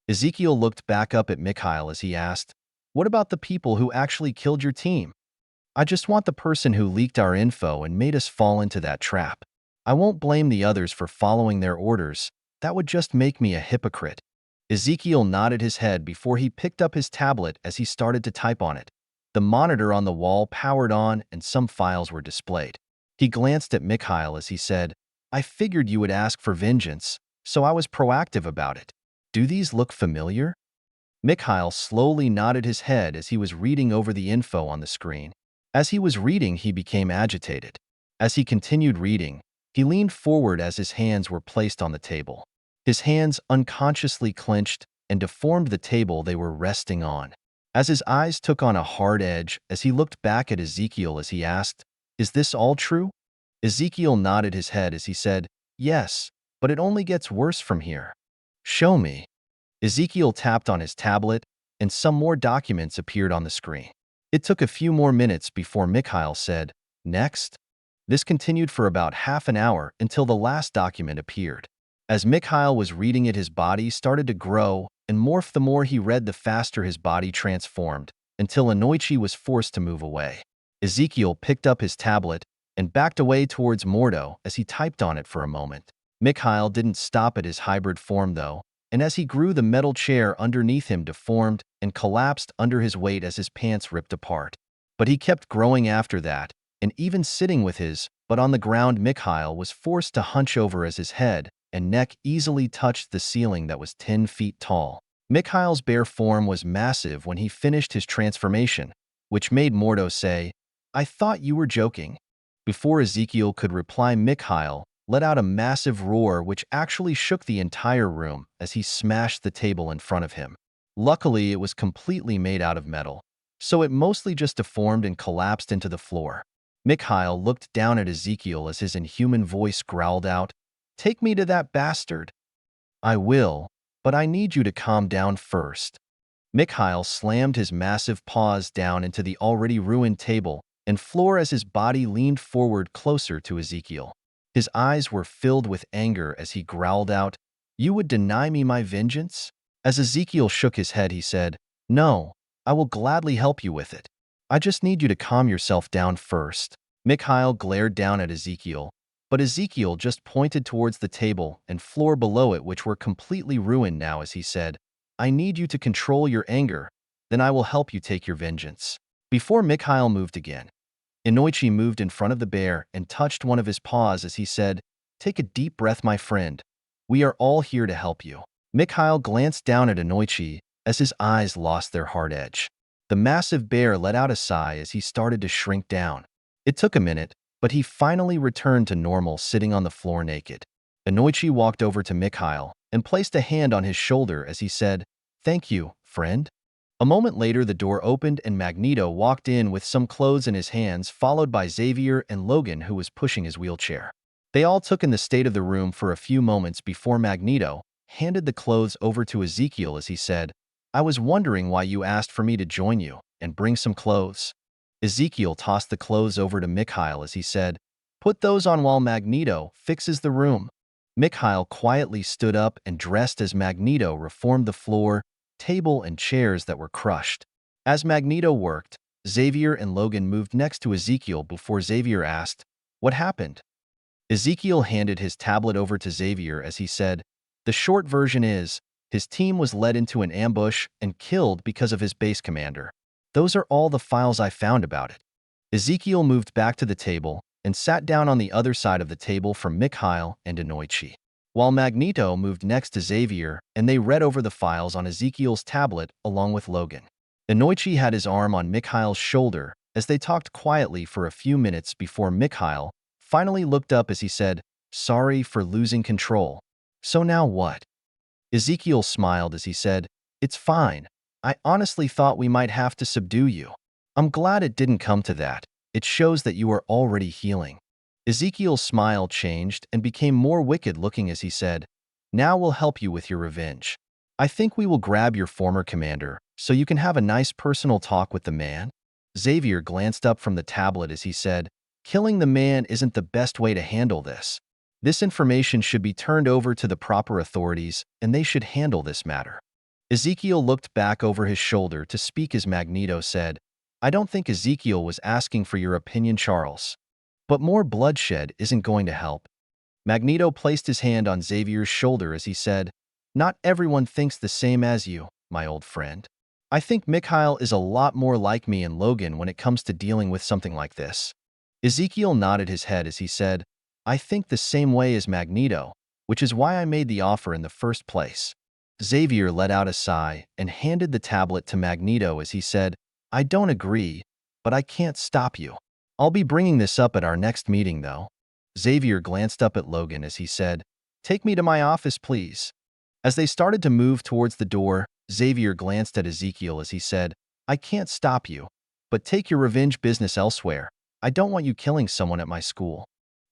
Ezekiel looked back up at Mikhail as he asked, "What about the people who actually killed your team?" "I just want the person who leaked our info and made us fall into that trap. I won't blame the others for following their orders. That would just make me a hypocrite." Ezekiel nodded his head before he picked up his tablet as he started to type on it. The monitor on the wall powered on and some files were displayed. He glanced at Mikhail as he said, "I figured you would ask for vengeance, so I was proactive about it. Do these look familiar?" Mikhail slowly nodded his head as he was reading over the info on the screen. As he was reading, he became agitated. As he continued reading, he leaned forward as his hands were placed on the table. His hands unconsciously clenched and deformed the table they were resting on. As his eyes took on a hard edge as he looked back at Ezekiel as he asked, "Is this all true?" Ezekiel nodded his head as he said, "Yes, but it only gets worse from here." "Show me." Ezekiel tapped on his tablet, and some more documents appeared on the screen. It took a few more minutes before Mikhail said, "Next." This continued for about half an hour until the last document appeared. As Mikhail was reading it, his body started to grow and morph. The more he read, the faster his body transformed, until Inoichi was forced to move away. Ezekiel picked up his tablet and backed away towards Mordo as he typed on it for a moment. Mikhail didn't stop at his hybrid form, though, and as he grew, the metal chair underneath him deformed and collapsed under his weight as his pants ripped apart. But he kept growing after that, and even sitting with his butt on the ground, Mikhail was forced to hunch over as his head and neck easily touched the ceiling that was 10 feet tall. Mikhail's bare form was massive when he finished his transformation, which made Mordo say, "I thought you were joking." Before Ezekiel could reply, Mikhail let out a massive roar which actually shook the entire room as he smashed the table in front of him. Luckily, it was completely made out of metal, so it mostly just deformed and collapsed into the floor. Mikhail looked down at Ezekiel as his inhuman voice growled out, "Take me to that bastard." "I will, but I need you to calm down first." Mikhail slammed his massive paws down into the already ruined table and floor as his body leaned forward closer to Ezekiel. His eyes were filled with anger as he growled out, "You would deny me my vengeance?" As Ezekiel shook his head, he said, "No, I will gladly help you with it. I just need you to calm yourself down first." Mikhail glared down at Ezekiel, but Ezekiel just pointed towards the table and floor below it, which were completely ruined now, as he said, "I need you to control your anger, then I will help you take your vengeance." Before Mikhail moved again, Inoichi moved in front of the bear and touched one of his paws as he said, "Take a deep breath, my friend. We are all here to help you." Mikhail glanced down at Inoichi as his eyes lost their hard edge. The massive bear let out a sigh as he started to shrink down. It took a minute, but he finally returned to normal, sitting on the floor naked. Inoichi walked over to Mikhail and placed a hand on his shoulder as he said, "Thank you, friend." A moment later, the door opened and Magneto walked in with some clothes in his hands, followed by Xavier and Logan, who was pushing his wheelchair. They all took in the state of the room for a few moments before Magneto handed the clothes over to Ezekiel as he said, "I was wondering why you asked for me to join you and bring some clothes." Ezekiel tossed the clothes over to Mikhail as he said, "Put those on while Magneto fixes the room." Mikhail quietly stood up and dressed as Magneto reformed the floor, table, and chairs that were crushed. As Magneto worked, Xavier and Logan moved next to Ezekiel before Xavier asked, "What happened?" Ezekiel handed his tablet over to Xavier as he said, "The short version is, his team was led into an ambush and killed because of his base commander. Those are all the files I found about it." Ezekiel moved back to the table and sat down on the other side of the table from Mikhail and Inoichi, while Magneto moved next to Xavier and they read over the files on Ezekiel's tablet along with Logan. Inoichi had his arm on Mikhail's shoulder as they talked quietly for a few minutes before Mikhail finally looked up as he said, "Sorry for losing control. So now what?" Ezekiel smiled as he said, "It's fine. I honestly thought we might have to subdue you. I'm glad it didn't come to that. It shows that you are already healing." Ezekiel's smile changed and became more wicked-looking as he said, "Now we'll help you with your revenge. I think we will grab your former commander so you can have a nice personal talk with the man." Xavier glanced up from the tablet as he said, "Killing the man isn't the best way to handle this. This information should be turned over to the proper authorities, and they should handle this matter." Ezekiel looked back over his shoulder to speak as Magneto said, "I don't think Ezekiel was asking for your opinion, Charles. But more bloodshed isn't going to help." Magneto placed his hand on Xavier's shoulder as he said, "Not everyone thinks the same as you, my old friend. I think Mikhail is a lot more like me and Logan when it comes to dealing with something like this." Ezekiel nodded his head as he said, "I think the same way as Magneto, which is why I made the offer in the first place." Xavier let out a sigh and handed the tablet to Magneto as he said, "I don't agree, but I can't stop you. I'll be bringing this up at our next meeting, though." Xavier glanced up at Logan as he said, "Take me to my office, please." As they started to move towards the door, Xavier glanced at Ezekiel as he said, "I can't stop you, but take your revenge business elsewhere. I don't want you killing someone at my school."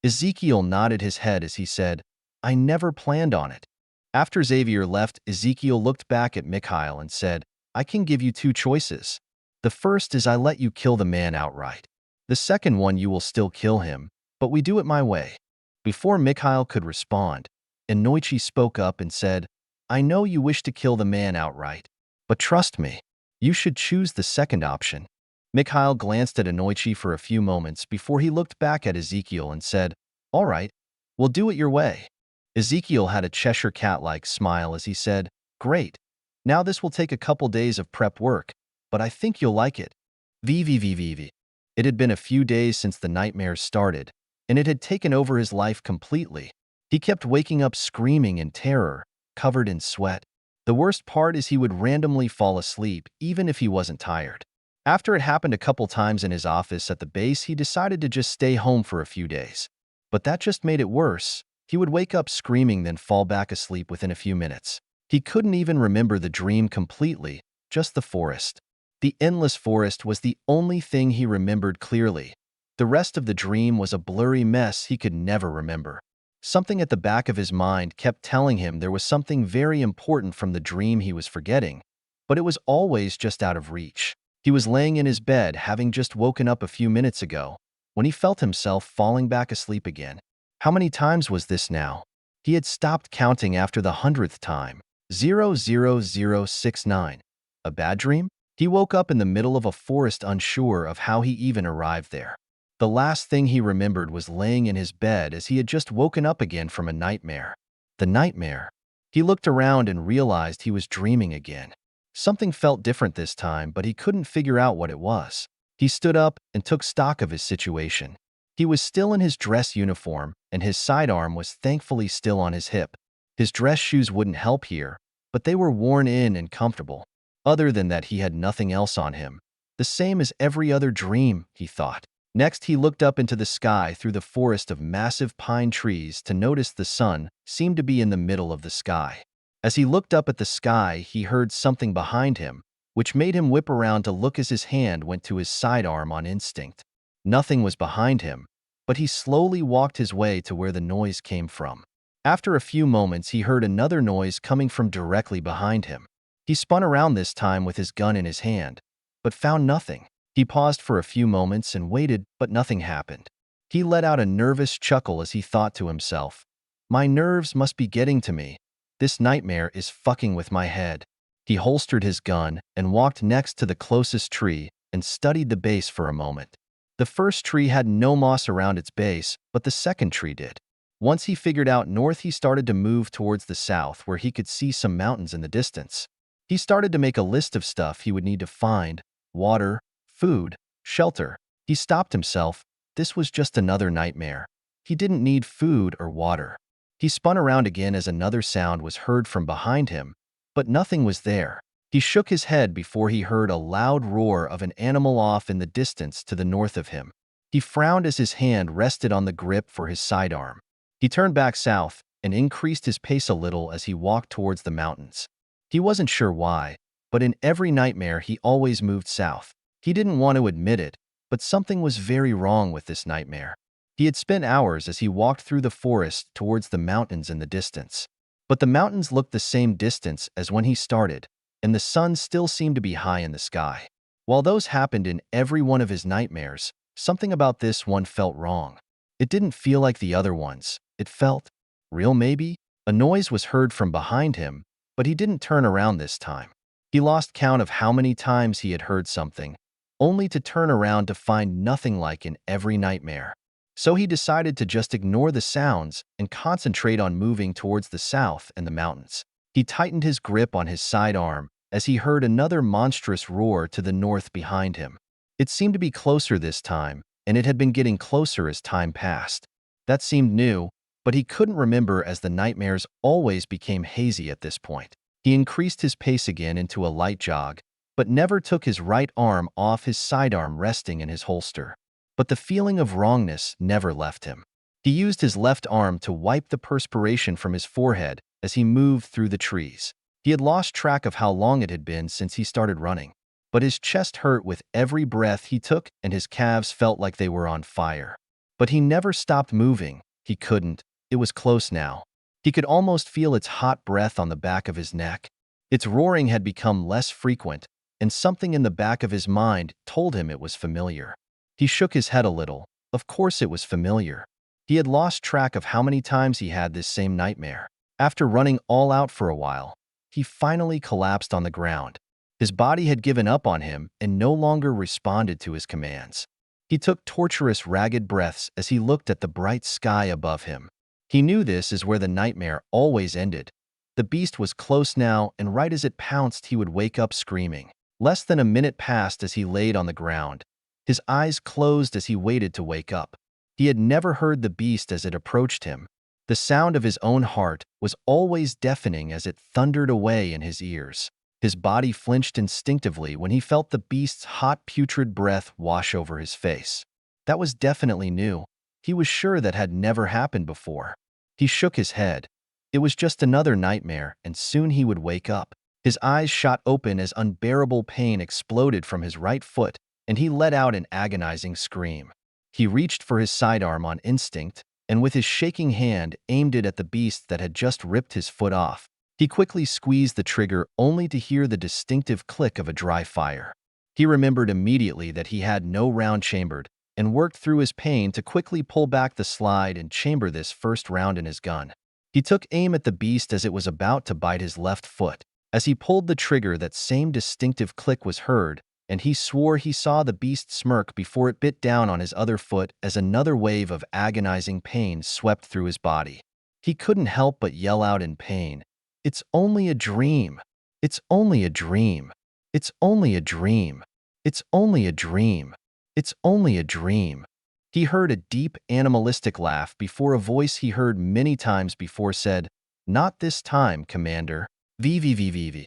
Ezekiel nodded his head as he said, "I never planned on it." After Xavier left, Ezekiel looked back at Mikhail and said, "I can give you two choices. The first is I let you kill the man outright. The second one, you will still kill him, but we do it my way." Before Mikhail could respond, Inoichi spoke up and said, "I know you wish to kill the man outright, but trust me, you should choose the second option." Mikhail glanced at Inoichi for a few moments before he looked back at Ezekiel and said, "All right, we'll do it your way." Ezekiel had a Cheshire cat-like smile as he said, "Great. Now this will take a couple days of prep work, but I think you'll like it." VVVVV. It had been a few days since the nightmares started, and it had taken over his life completely. He kept waking up screaming in terror, covered in sweat. The worst part is he would randomly fall asleep even if he wasn't tired. After it happened a couple times in his office at the base, he decided to just stay home for a few days. But that just made it worse. He would wake up screaming, then fall back asleep within a few minutes. He couldn't even remember the dream completely, just the forest. The endless forest was the only thing he remembered clearly. The rest of the dream was a blurry mess he could never remember. Something at the back of his mind kept telling him there was something very important from the dream he was forgetting, but it was always just out of reach. He was laying in his bed, having just woken up a few minutes ago, when he felt himself falling back asleep again. How many times was this now? He had stopped counting after the 100th time. 00069. A bad dream? He woke up in the middle of a forest, unsure of how he even arrived there. The last thing he remembered was laying in his bed as he had just woken up again from a nightmare. The nightmare. He looked around and realized he was dreaming again. Something felt different this time, but he couldn't figure out what it was. He stood up and took stock of his situation. He was still in his dress uniform, and his sidearm was thankfully still on his hip. His dress shoes wouldn't help here, but they were worn in and comfortable. Other than that, he had nothing else on him. The same as every other dream, he thought. Next, he looked up into the sky through the forest of massive pine trees to notice the sun seemed to be in the middle of the sky. As he looked up at the sky, he heard something behind him, which made him whip around to look as his hand went to his sidearm on instinct. Nothing was behind him, but he slowly walked his way to where the noise came from. After a few moments, he heard another noise coming from directly behind him. He spun around this time with his gun in his hand, but found nothing. He paused for a few moments and waited, but nothing happened. He let out a nervous chuckle as he thought to himself, "My nerves must be getting to me. This nightmare is fucking with my head." He holstered his gun and walked next to the closest tree and studied the base for a moment. The first tree had no moss around its base, but the second tree did. Once he figured out north, he started to move towards the south where he could see some mountains in the distance. He started to make a list of stuff he would need to find: water, food, shelter. He stopped himself. This was just another nightmare. He didn't need food or water. He spun around again as another sound was heard from behind him, but nothing was there. He shook his head before he heard a loud roar of an animal off in the distance to the north of him. He frowned as his hand rested on the grip for his sidearm. He turned back south and increased his pace a little as he walked towards the mountains. He wasn't ssure why, but in every nightmare he always moved south. He didn't want to admit it, But something was very wrong with this nightmare. He had spent hours as he walked through the forest towards the mountains in the distance. But the mountains looked the same distance as when he started, and the sun still seemed to be high in the sky. While those happened in every one of his nightmares, something about this one felt wrong. It didn't feel like the other ones. It felt real maybe? A noise was heard from behind him, but he didn't turn around this time. He lost count of how many times he had heard something, only to turn around to find nothing like in every nightmare. So he decided to just ignore the sounds and concentrate on moving towards the south and the mountains. He tightened his grip on his sidearm as he heard another monstrous roar to the north behind him. It seemed to be closer this time, and it had been getting closer as time passed. That seemed new, but he couldn't remember as the nightmares always became hazy at this point. He increased his pace again into a light jog, but never took his right arm off his sidearm resting in his holster. But the feeling of wrongness never left him. He used his left arm to wipe the perspiration from his forehead as he moved through the trees. He had lost track of how long it had been since he started running, but his chest hurt with every breath he took and his calves felt like they were on fire. But he never stopped moving. He couldn't. It was close now. He could almost feel its hot breath on the back of his neck. Its roaring had become less frequent, and something in the back of his mind told him it was familiar. He shook his head a little. Of course it was familiar. He had lost track of how many times he had this same nightmare. After running all out for a while, he finally collapsed on the ground. His body had given up on him and no longer responded to his commands. He took torturous, ragged breaths as he looked at the bright sky above him. He knew this is where the nightmare always ended. The beast was close now, and right as it pounced, he would wake up screaming. Less than a minute passed as he laid on the ground. His eyes closed as he waited to wake up. He had never heard the beast as it approached him. The sound of his own heart was always deafening as it thundered away in his ears. His body flinched instinctively when he felt the beast's hot, putrid breath wash over his face. That was definitely new. He was sure that had never happened before. He shook his head. It was just another nightmare, and soon he would wake up. His eyes shot open as unbearable pain exploded from his right foot, and he let out an agonizing scream. He reached for his sidearm on instinct, and with his shaking hand aimed it at the beast that had just ripped his foot off. He quickly squeezed the trigger only to hear the distinctive click of a dry fire. He remembered immediately that he had no round chambered, and worked through his pain to quickly pull back the slide and chamber this first round in his gun. He took aim at the beast as it was about to bite his left foot. As he pulled the trigger, that same distinctive click was heard, and he swore he saw the beast smirk before it bit down on his other foot as another wave of agonizing pain swept through his body. He couldn't help but yell out in pain, "It's only a dream! It's only a dream! It's only a dream! It's only a dream! It's only a dream!" He heard a deep, animalistic laugh before a voice he heard many times before said, "Not this time, Commander. VVVVV."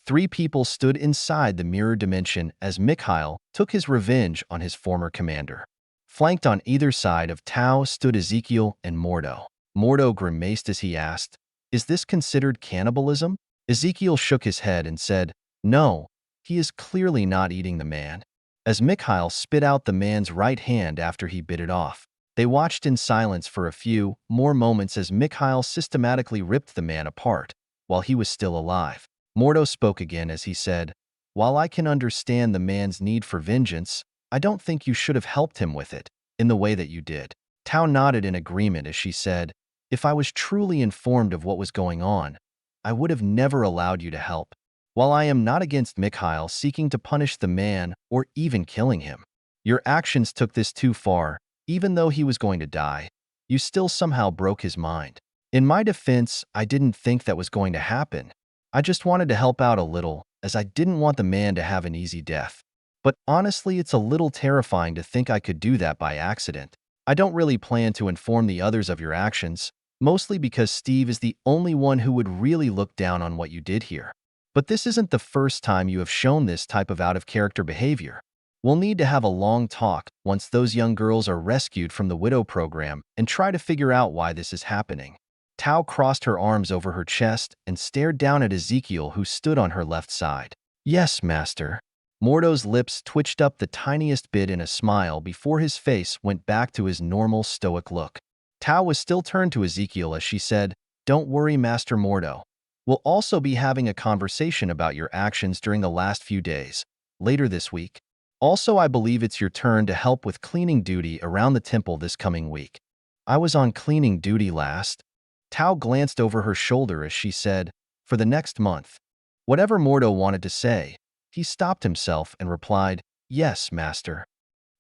Three people stood inside the mirror dimension as Mikhail took his revenge on his former commander. Flanked on either side of Tao stood Ezekiel and Mordo. Mordo grimaced as he asked, "Is this considered cannibalism?" Ezekiel shook his head and said, "No, he is clearly not eating the man." As Mikhail spit out the man's right hand after he bit it off, they watched in silence for a few more moments as Mikhail systematically ripped the man apart while he was still alive. Mordo spoke again as he said, "While I can understand the man's need for vengeance, I don't think you should have helped him with it in the way that you did." Tao nodded in agreement as she said, "If I was truly informed of what was going on, I would have never allowed you to help. While I am not against Mikhail seeking to punish the man or even killing him, your actions took this too far. Even though he was going to die, you still somehow broke his mind. In my defense, I didn't think that was going to happen. I just wanted to help out a little, as I didn't want the man to have an easy death. But honestly, it's a little terrifying to think I could do that by accident. I don't really plan to inform the others of your actions, mostly because Steve is the only one who would really look down on what you did here. But this isn't the first time you have shown this type of out-of-character behavior. We'll need to have a long talk once those young girls are rescued from the Widow program and try to figure out why this is happening." Tao crossed her arms over her chest and stared down at Ezekiel, who stood on her left side. "Yes, Master." Mordo's lips twitched up the tiniest bit in a smile before his face went back to his normal stoic look. Tao was still turned to Ezekiel as she said, "Don't worry, Master Mordo. We'll also be having a conversation about your actions during the last few days, later this week. Also, I believe it's your turn to help with cleaning duty around the temple this coming week." "I was on cleaning duty last." Tao glanced over her shoulder as she said, "For the next month." Whatever Mordo wanted to say, he stopped himself and replied, "Yes, Master."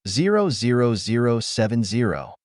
00070.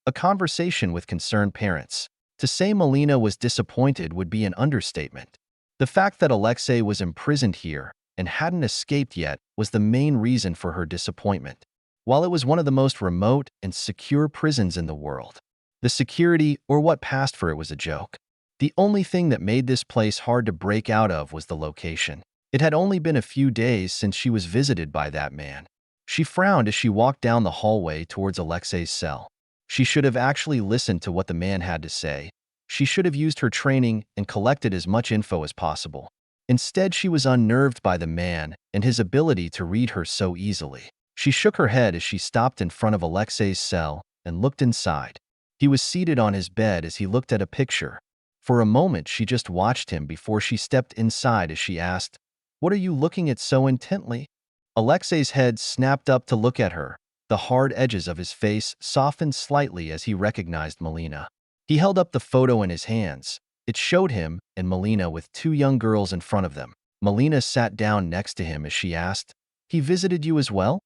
A conversation with concerned parents. To say Melina was disappointed would be an understatement. The fact that Alexei was imprisoned here and hadn't escaped yet was the main reason for her disappointment. While it was one of the most remote and secure prisons in the world, the security, or what passed for it, was a joke. The only thing that made this place hard to break out of was the location. It had only been a few days since she was visited by that man. She frowned as she walked down the hallway towards Alexei's cell. She should have actually listened to what the man had to say. She should have used her training and collected as much info as possible. Instead, she was unnerved by the man and his ability to read her so easily. She shook her head as she stopped in front of Alexei's cell and looked inside. He was seated on his bed as he looked at a picture. For a moment, she just watched him before she stepped inside as she asked, "What are you looking at so intently?" Alexei's head snapped up to look at her. The hard edges of his face softened slightly as he recognized Melina. He held up the photo in his hands. It showed him and Melina with two young girls in front of them. Melina sat down next to him as she asked, "He visited you as well?"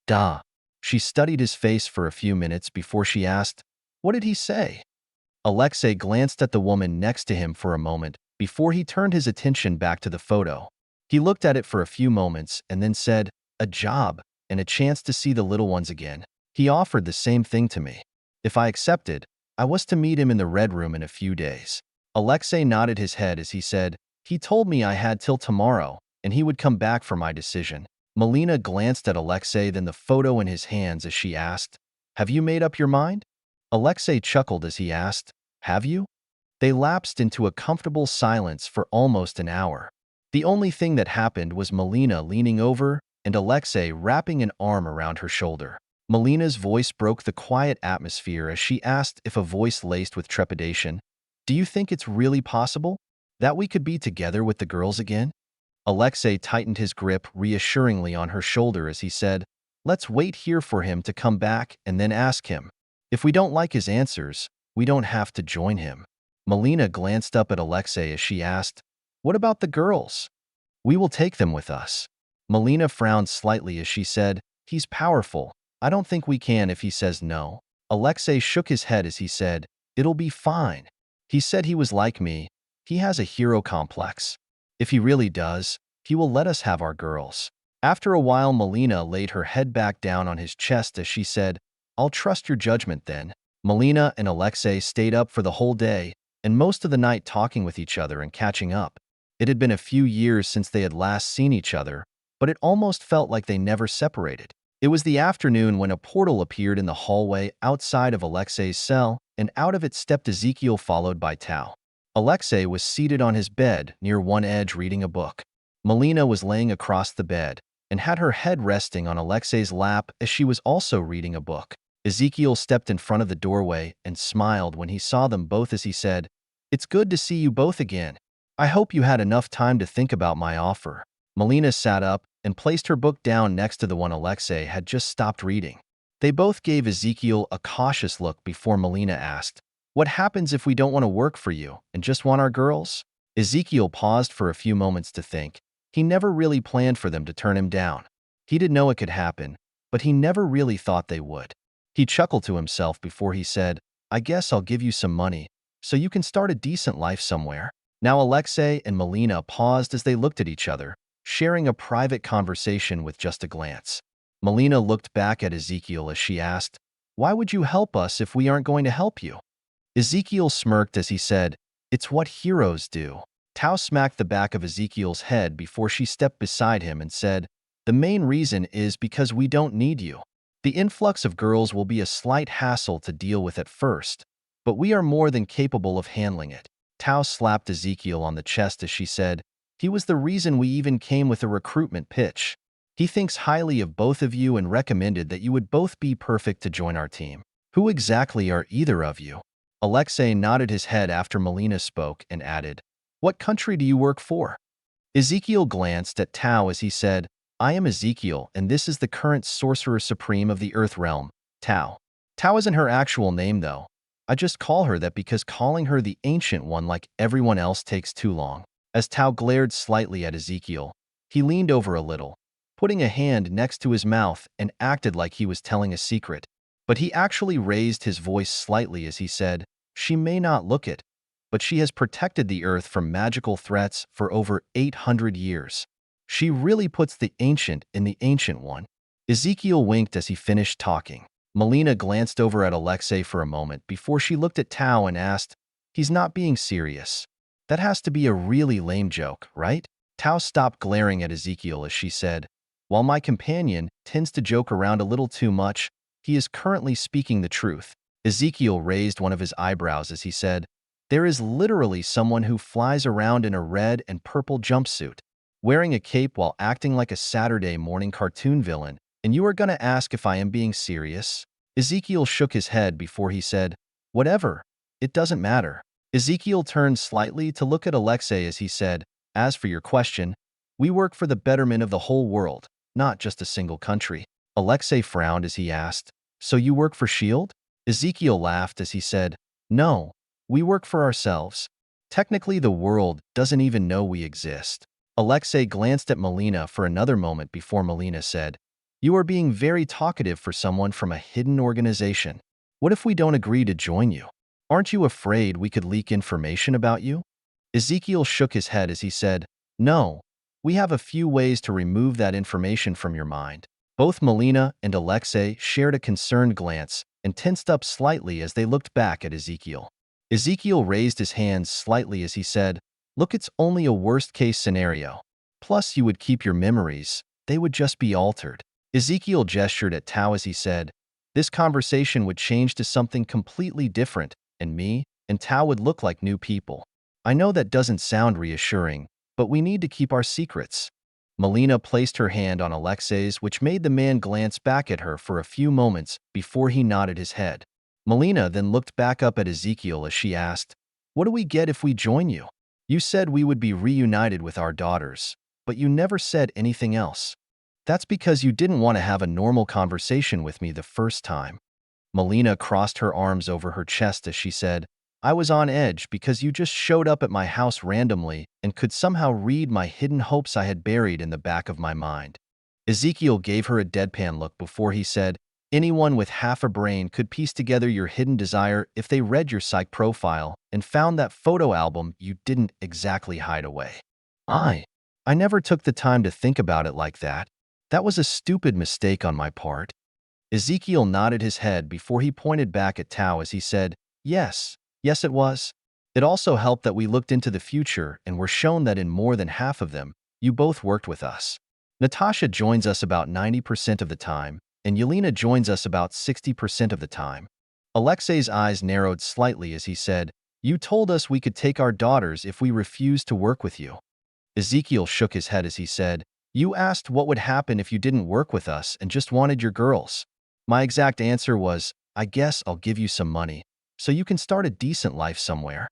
"Duh." She studied his face for a few minutes before she asked, "What did he say?" Alexei glanced at the woman next to him for a moment before he turned his attention back to the photo. He looked at it for a few moments and then said, "A job and a chance to see the little ones again. He offered the same thing to me. If I accepted, I was to meet him in the Red Room in a few days." Alexei nodded his head as he said, "He told me I had till tomorrow, and he would come back for my decision." Melina glanced at Alexei, then the photo in his hands as she asked, "Have you made up your mind?" Alexei chuckled as he asked, "Have you?" They lapsed into a comfortable silence for almost an hour. The only thing that happened was Melina leaning over and Alexei wrapping an arm around her shoulder. Melina's voice broke the quiet atmosphere as she asked, if a voice laced with trepidation, "Do you think it's really possible that we could be together with the girls again?" Alexei tightened his grip reassuringly on her shoulder as he said, "Let's wait here for him to come back and then ask him. If we don't like his answers, we don't have to join him." Melina glanced up at Alexei as she asked, "What about the girls?" "We will take them with us." Melina frowned slightly as she said, "He's powerful. I don't think we can if he says no." Alexei shook his head as he said, "It'll be fine. He said he was like me. He has a hero complex. If he really does, he will let us have our girls." After a while, Melina laid her head back down on his chest as she said, "I'll trust your judgment then." Melina and Alexei stayed up for the whole day and most of the night talking with each other and catching up. It had been a few years since they had last seen each other, but it almost felt like they never separated. It was the afternoon when a portal appeared in the hallway outside of Alexei's cell, and out of it stepped Ezekiel followed by Tao. Alexei was seated on his bed near one edge reading a book. Melina was laying across the bed and had her head resting on Alexei's lap as she was also reading a book. Ezekiel stepped in front of the doorway and smiled when he saw them both as he said, "It's good to see you both again. I hope you had enough time to think about my offer." Melina sat up and placed her book down next to the one Alexei had just stopped reading. They both gave Ezekiel a cautious look before Melina asked, "What happens if we don't want to work for you and just want our girls?" Ezekiel paused for a few moments to think. He never really planned for them to turn him down. He did know it could happen, but he never really thought they would. He chuckled to himself before he said, "I guess I'll give you some money, so you can start a decent life somewhere." Now Alexei and Melina paused as they looked at each other, sharing a private conversation with just a glance. Melina looked back at Ezekiel as she asked, "Why would you help us if we aren't going to help you?" Ezekiel smirked as he said, "It's what heroes do." Tao smacked the back of Ezekiel's head before she stepped beside him and said, "The main reason is because we don't need you. The influx of girls will be a slight hassle to deal with at first, but we are more than capable of handling it." Tao slapped Ezekiel on the chest as she said, "He was the reason we even came with a recruitment pitch." He thinks highly of both of you and recommended that you would both be perfect to join our team. Who exactly are either of you? Alexei nodded his head after Melina spoke and added, What country do you work for? Ezekiel glanced at Tao as he said, I am Ezekiel, and this is the current Sorcerer Supreme of the Earth Realm, Tao. Tao isn't her actual name, though. I just call her that because calling her the Ancient One like everyone else takes too long. As Tao glared slightly at Ezekiel, he leaned over a little, putting a hand next to his mouth and acted like he was telling a secret. But he actually raised his voice slightly as he said, She may not look it, but she has protected the Earth from magical threats for over 800 years. She really puts the Ancient in the Ancient One. Ezekiel winked as he finished talking. Melina glanced over at Alexei for a moment before she looked at Tao and asked, He's not being serious. That has to be a really lame joke, right? Tao stopped glaring at Ezekiel as she said, While my companion tends to joke around a little too much, he is currently speaking the truth. Ezekiel raised one of his eyebrows as he said, There is literally someone who flies around in a red and purple jumpsuit, wearing a cape while acting like a Saturday morning cartoon villain, and you are going to ask if I am being serious? Ezekiel shook his head before he said, Whatever, it doesn't matter. Ezekiel turned slightly to look at Alexei as he said, As for your question, we work for the betterment of the whole world, not just a single country. Alexei frowned as he asked, So you work for S.H.I.E.L.D.? Ezekiel laughed as he said, No, we work for ourselves. Technically, the world doesn't even know we exist. Alexei glanced at Melina for another moment before Melina said, You are being very talkative for someone from a hidden organization. What if we don't agree to join you? Aren't you afraid we could leak information about you? Ezekiel shook his head as he said, No, we have a few ways to remove that information from your mind. Both Melina and Alexei shared a concerned glance and tensed up slightly as they looked back at Ezekiel. Ezekiel raised his hands slightly as he said, Look, it's only a worst-case scenario. Plus, you would keep your memories. They would just be altered. Ezekiel gestured at Tao as he said, This conversation would change to something completely different, and me and Tao would look like new people. I know that doesn't sound reassuring, but we need to keep our secrets. Melina placed her hand on Alexei's, which made the man glance back at her for a few moments before he nodded his head. Melina then looked back up at Ezekiel as she asked, What do we get if we join you? You said we would be reunited with our daughters, but you never said anything else. That's because you didn't want to have a normal conversation with me the first time. Melina crossed her arms over her chest as she said, I was on edge because you just showed up at my house randomly and could somehow read my hidden hopes I had buried in the back of my mind. Ezekiel gave her a deadpan look before he said, Anyone with half a brain could piece together your hidden desire if they read your psych profile and found that photo album you didn't exactly hide away. I never took the time to think about it like that. That was a stupid mistake on my part. Ezekiel nodded his head before he pointed back at Tao as he said, Yes it was. It also helped that we looked into the future and were shown that in more than half of them, you both worked with us. Natasha joins us about 90% of the time, and Yelena joins us about 60% of the time. Alexei's eyes narrowed slightly as he said, You told us we could take our daughters if we refused to work with you. Ezekiel shook his head as he said, You asked what would happen if you didn't work with us and just wanted your girls. My exact answer was, I guess I'll give you some money, so you can start a decent life somewhere.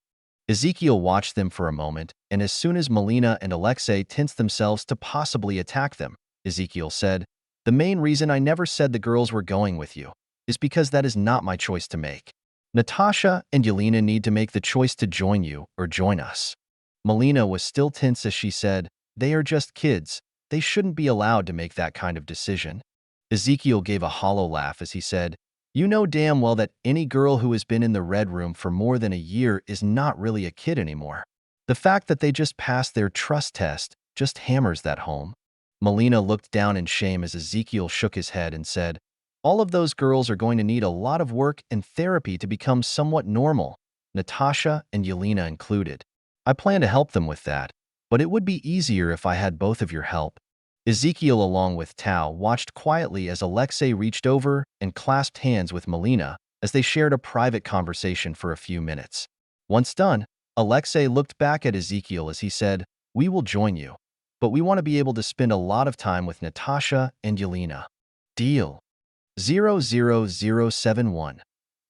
Ezekiel watched them for a moment, and as soon as Melina and Alexei tensed themselves to possibly attack them, Ezekiel said, The main reason I never said the girls were going with you is because that is not my choice to make. Natasha and Yelena need to make the choice to join you or join us. Melina was still tense as she said, They are just kids. They shouldn't be allowed to make that kind of decision. Ezekiel gave a hollow laugh as he said, You know damn well that any girl who has been in the Red Room for more than a year is not really a kid anymore. The fact that they just passed their trust test just hammers that home. Melina looked down in shame as Ezekiel shook his head and said, All of those girls are going to need a lot of work and therapy to become somewhat normal, Natasha and Yelena included. I plan to help them with that, but it would be easier if I had both of your help. Ezekiel, along with Tao, watched quietly as Alexei reached over and clasped hands with Melina as they shared a private conversation for a few minutes. Once done, Alexei looked back at Ezekiel as he said, We will join you. but we want to be able to spend a lot of time with Natasha and Yelena. Deal. 00071.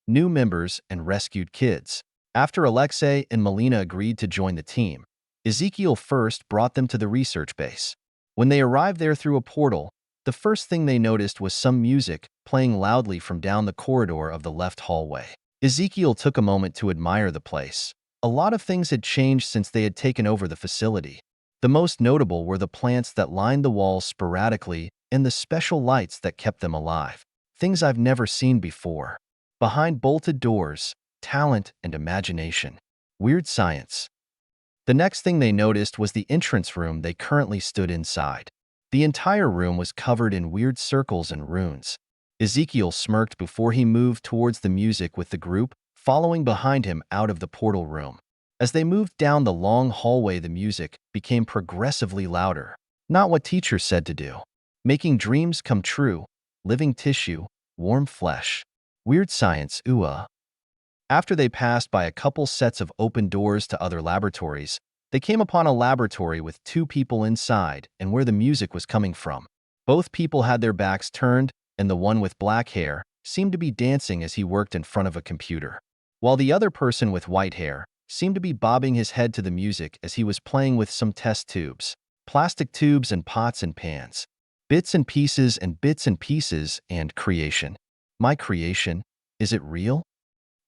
New members and rescued kids. After Alexei and Melina agreed to join the team, Ezekiel first brought them to the research base. When they arrived there through a portal, the first thing they noticed was some music playing loudly from down the corridor of the left hallway. Ezekiel took a moment to admire the place. A lot of things had changed since they had taken over the facility. The most notable were the plants that lined the walls sporadically and the special lights that kept them alive. Things I've never seen before. Behind bolted doors, talent and imagination. Weird science. The next thing they noticed was the entrance room they currently stood inside. The entire room was covered in weird circles and runes. Ezekiel smirked before he moved towards the music with the group, following behind him out of the portal room. As they moved down the long hallway, the music became progressively louder. Not what teacher said to do. Making dreams come true, living tissue, warm flesh. Weird science, After they passed by a couple sets of open doors to other laboratories, they came upon a laboratory with 2 people inside and where the music was coming from. Both people had their backs turned, and the one with black hair seemed to be dancing as he worked in front of a computer, while the other person with white hair seemed to be bobbing his head to the music as he was playing with some test tubes, plastic tubes and pots and pans. Bits and pieces and bits and pieces and creation. My creation? Is it real?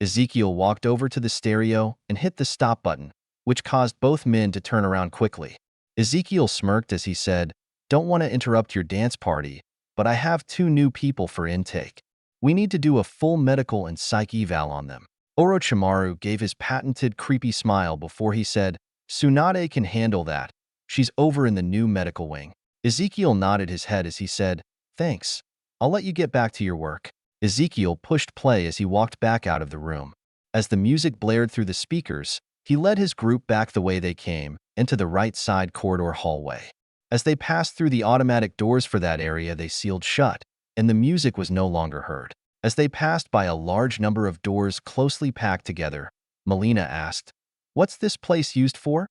Ezekiel walked over to the stereo and hit the stop button, which caused both men to turn around quickly. Ezekiel smirked as he said, "Don't want to interrupt your dance party, but I have 2 new people for intake. We need to do a full medical and psych eval on them." Orochimaru gave his patented creepy smile before he said, "Tsunade can handle that. She's over in the new medical wing." Ezekiel nodded his head as he said, "Thanks. I'll let you get back to your work." Ezekiel pushed play as he walked back out of the room. As the music blared through the speakers, he led his group back the way they came, into the right side corridor hallway. As they passed through the automatic doors for that area, they sealed shut, and the music was no longer heard. As they passed by a large number of doors closely packed together, Melina asked, "What's this place used for?"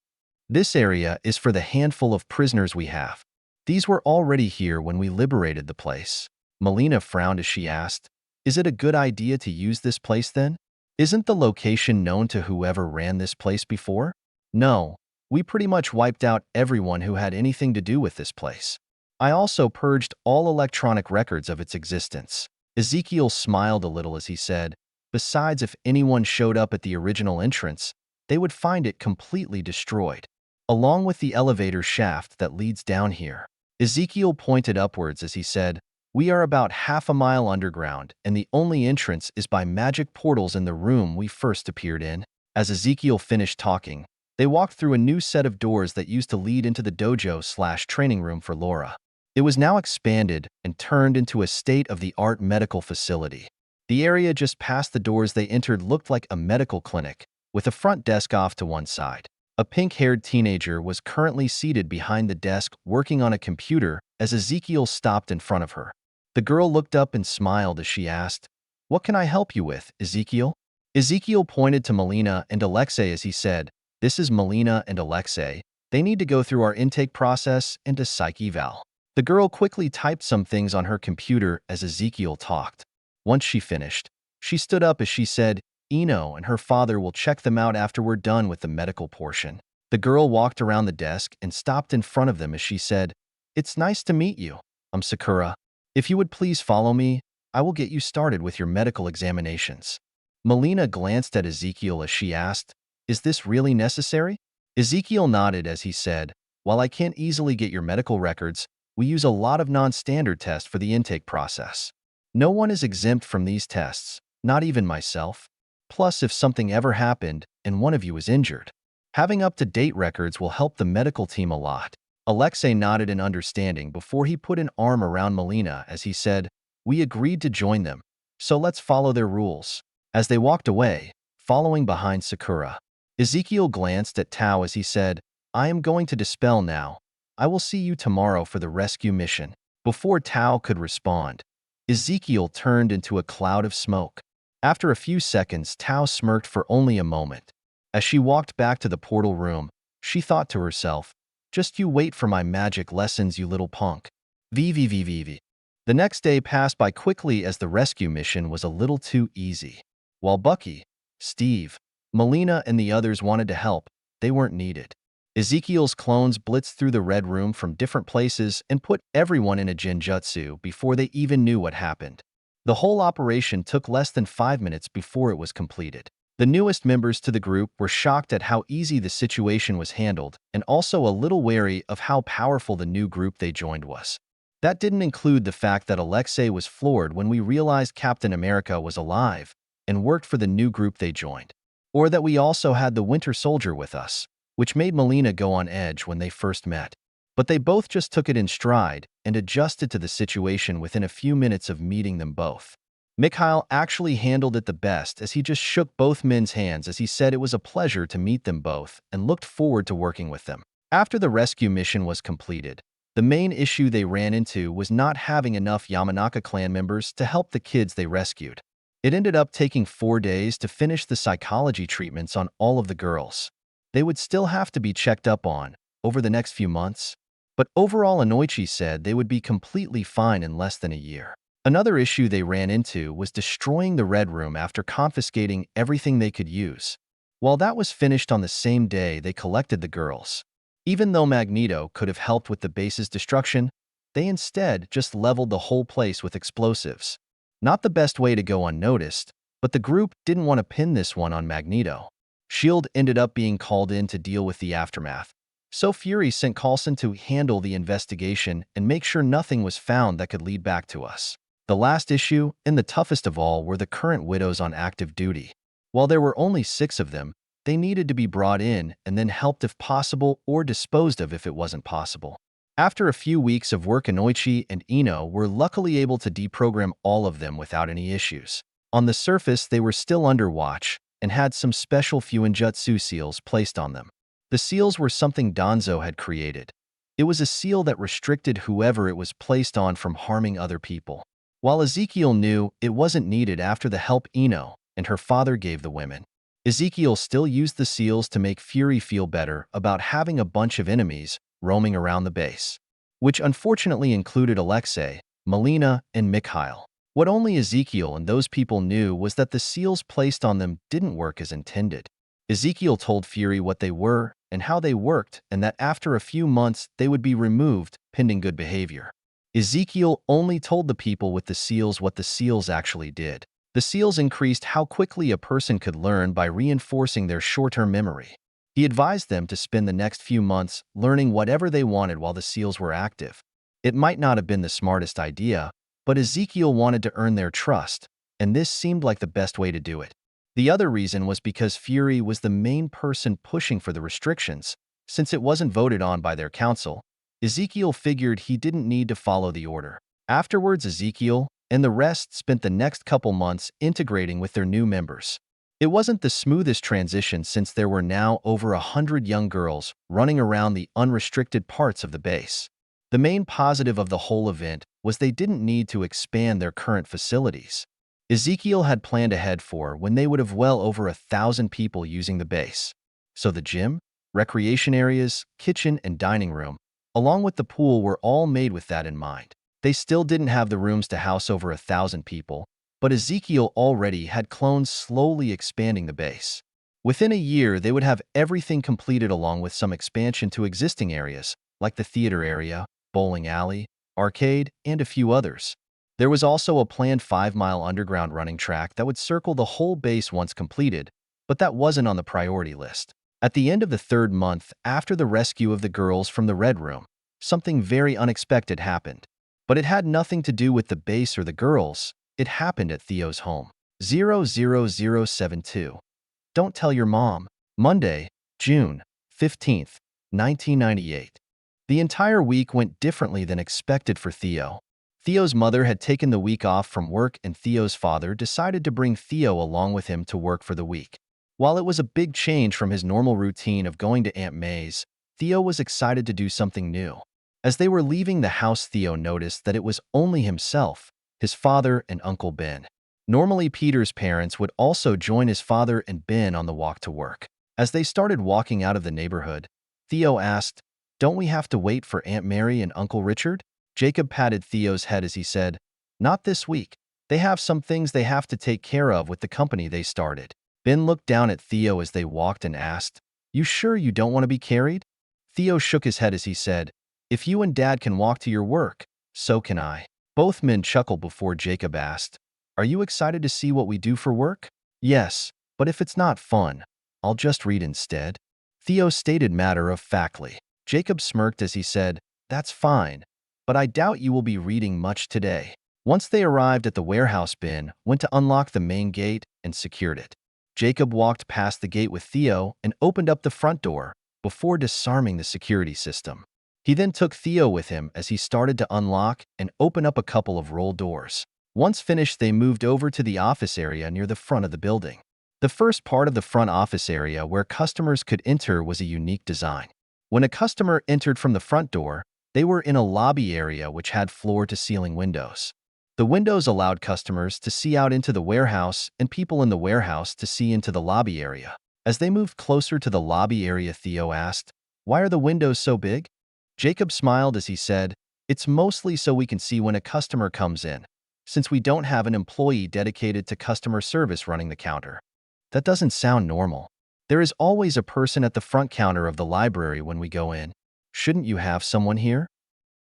"This area is for the handful of prisoners we have. These were already here when we liberated the place." Melina frowned as she asked, "Is it a good idea to use this place then? Isn't the location known to whoever ran this place before?" "No, we pretty much wiped out everyone who had anything to do with this place. I also purged all electronic records of its existence." Ezekiel smiled a little as he said, "Besides, if anyone showed up at the original entrance, they would find it completely destroyed, along with the elevator shaft that leads down here." Ezekiel pointed upwards as he said, "We are about half a mile underground, and the only entrance is by magic portals in the room we first appeared in." As Ezekiel finished talking, they walked through a new set of doors that used to lead into the dojo/training room for Laura. It was now expanded and turned into a state-of-the-art medical facility. The area just past the doors they entered looked like a medical clinic, with a front desk off to one side. A pink-haired teenager was currently seated behind the desk working on a computer as Ezekiel stopped in front of her. The girl looked up and smiled as she asked, "What can I help you with, Ezekiel?" Ezekiel pointed to Melina and Alexei as he said, "This is Melina and Alexei. They need to go through our intake process and a psych eval." The girl quickly typed some things on her computer as Ezekiel talked. Once she finished, she stood up as she said, "Eno and her father will check them out after we're done with the medical portion." The girl walked around the desk and stopped in front of them as she said, "It's nice to meet you. I'm Sakura. If you would please follow me, I will get you started with your medical examinations." Melina glanced at Ezekiel as she asked, "Is this really necessary?" Ezekiel nodded as he said, "While I can't easily get your medical records, we use a lot of non-standard tests for the intake process. No one is exempt from these tests, not even myself. Plus, if something ever happened and one of you is injured, having up-to-date records will help the medical team a lot." Alexei nodded in understanding before he put an arm around Melina as he said, "We agreed to join them, so let's follow their rules." As they walked away, following behind Sakura, Ezekiel glanced at Tao as he said, "I am going to dispel now. I will see you tomorrow for the rescue mission." Before Tao could respond, Ezekiel turned into a cloud of smoke. After a few seconds, Tao smirked for only a moment. As she walked back to the portal room, she thought to herself, Just you wait for my magic lessons, you little punk. VVVVV. The next day passed by quickly as the rescue mission was a little too easy. While Bucky, Steve, Melina, and the others wanted to help, they weren't needed. Ezekiel's clones blitzed through the Red Room from different places and put everyone in a Jinjutsu before they even knew what happened. The whole operation took less than 5 minutes before it was completed. The newest members to the group were shocked at how easy the situation was handled and also a little wary of how powerful the new group they joined was. That didn't include the fact that Alexei was floored when we realized Captain America was alive and worked for the new group they joined, or that we also had the Winter Soldier with us, which made Melina go on edge when they first met. But they both just took it in stride and adjusted to the situation within a few minutes of meeting them both. Mikhail actually handled it the best as he just shook both men's hands as he said it was a pleasure to meet them both and looked forward to working with them. After the rescue mission was completed, the main issue they ran into was not having enough Yamanaka clan members to help the kids they rescued. It ended up taking 4 days to finish the psychology treatments on all of the girls. They would still have to be checked up on over the next few months, but overall Inoichi said they would be completely fine in less than a year. Another issue they ran into was destroying the Red Room after confiscating everything they could use. While that was finished on the same day they collected the girls. Even though Magneto could have helped with the base's destruction, they instead just leveled the whole place with explosives. Not the best way to go unnoticed, but the group didn't want to pin this one on Magneto. S.H.I.E.L.D. ended up being called in to deal with the aftermath, so Fury sent Coulson to handle the investigation and make sure nothing was found that could lead back to us. The last issue, and the toughest of all, were the current widows on active duty. While there were only 6 of them, they needed to be brought in and then helped if possible or disposed of if it wasn't possible. After a few weeks of work, Inoichi and Ino were luckily able to deprogram all of them without any issues. On the surface, they were still under watch and had some special Fuinjutsu seals placed on them. The seals were something Danzo had created. It was a seal that restricted whoever it was placed on from harming other people. While Ezekiel knew it wasn't needed after the help Ino and her father gave the women, Ezekiel still used the seals to make Fury feel better about having a bunch of enemies roaming around the base, which unfortunately included Alexei, Melina, and Mikhail. What only Ezekiel and those people knew was that the seals placed on them didn't work as intended. Ezekiel told Fury what they were and how they worked, and that after a few months they would be removed pending good behavior. Ezekiel only told the people with the seals what the seals actually did. The seals increased how quickly a person could learn by reinforcing their short-term memory. He advised them to spend the next few months learning whatever they wanted while the seals were active. It might not have been the smartest idea, but Ezekiel wanted to earn their trust, and this seemed like the best way to do it. The other reason was because Fury was the main person pushing for the restrictions. Since it wasn't voted on by their council, Ezekiel figured he didn't need to follow the order. Afterwards, Ezekiel and the rest spent the next couple months integrating with their new members. It wasn't the smoothest transition since there were now over 100 young girls running around the unrestricted parts of the base. The main positive of the whole event was they didn't need to expand their current facilities. Ezekiel had planned ahead for when they would have well over 1,000 people using the base. So the gym, recreation areas, kitchen, and dining room, along with the pool, were all made with that in mind. They still didn't have the rooms to house over 1,000 people, but Ezekiel already had clones slowly expanding the base. Within a year, they would have everything completed along with some expansion to existing areas, like the theater area, bowling alley, arcade, and a few others. There was also a planned 5-mile underground running track that would circle the whole base once completed, but that wasn't on the priority list. At the end of the 3rd month after the rescue of the girls from the Red Room, something very unexpected happened. But it had nothing to do with the base or the girls. It happened at Theo's home. 00072. Don't tell your mom. Monday, June 15th, 1998. The entire week went differently than expected for Theo. Theo's mother had taken the week off from work, and Theo's father decided to bring Theo along with him to work for the week. While it was a big change from his normal routine of going to Aunt May's, Theo was excited to do something new. As they were leaving the house, Theo noticed that it was only himself, his father, and Uncle Ben. Normally, Peter's parents would also join his father and Ben on the walk to work. As they started walking out of the neighborhood, Theo asked, Don't we have to wait for Aunt Mary and Uncle Richard? Jacob patted Theo's head as he said, Not this week. They have some things they have to take care of with the company they started. Ben looked down at Theo as they walked and asked, You sure you don't want to be carried? Theo shook his head as he said, If you and Dad can walk to your work, so can I. Both men chuckled before Jacob asked, Are you excited to see what we do for work? Yes, but if it's not fun, I'll just read instead. Theo stated matter-of-factly. Jacob smirked as he said, That's fine, but I doubt you will be reading much today. Once they arrived at the warehouse, Ben went to unlock the main gate and secured it. Jacob walked past the gate with Theo and opened up the front door before disarming the security system. He then took Theo with him as he started to unlock and open up a couple of roll doors. Once finished, they moved over to the office area near the front of the building. The first part of the front office area where customers could enter was a unique design. When a customer entered from the front door, they were in a lobby area which had floor-to-ceiling windows. The windows allowed customers to see out into the warehouse and people in the warehouse to see into the lobby area. As they moved closer to the lobby area, Theo asked, Why are the windows so big? Jacob smiled as he said, It's mostly so we can see when a customer comes in, since we don't have an employee dedicated to customer service running the counter. That doesn't sound normal. There is always a person at the front counter of the library when we go in. Shouldn't you have someone here?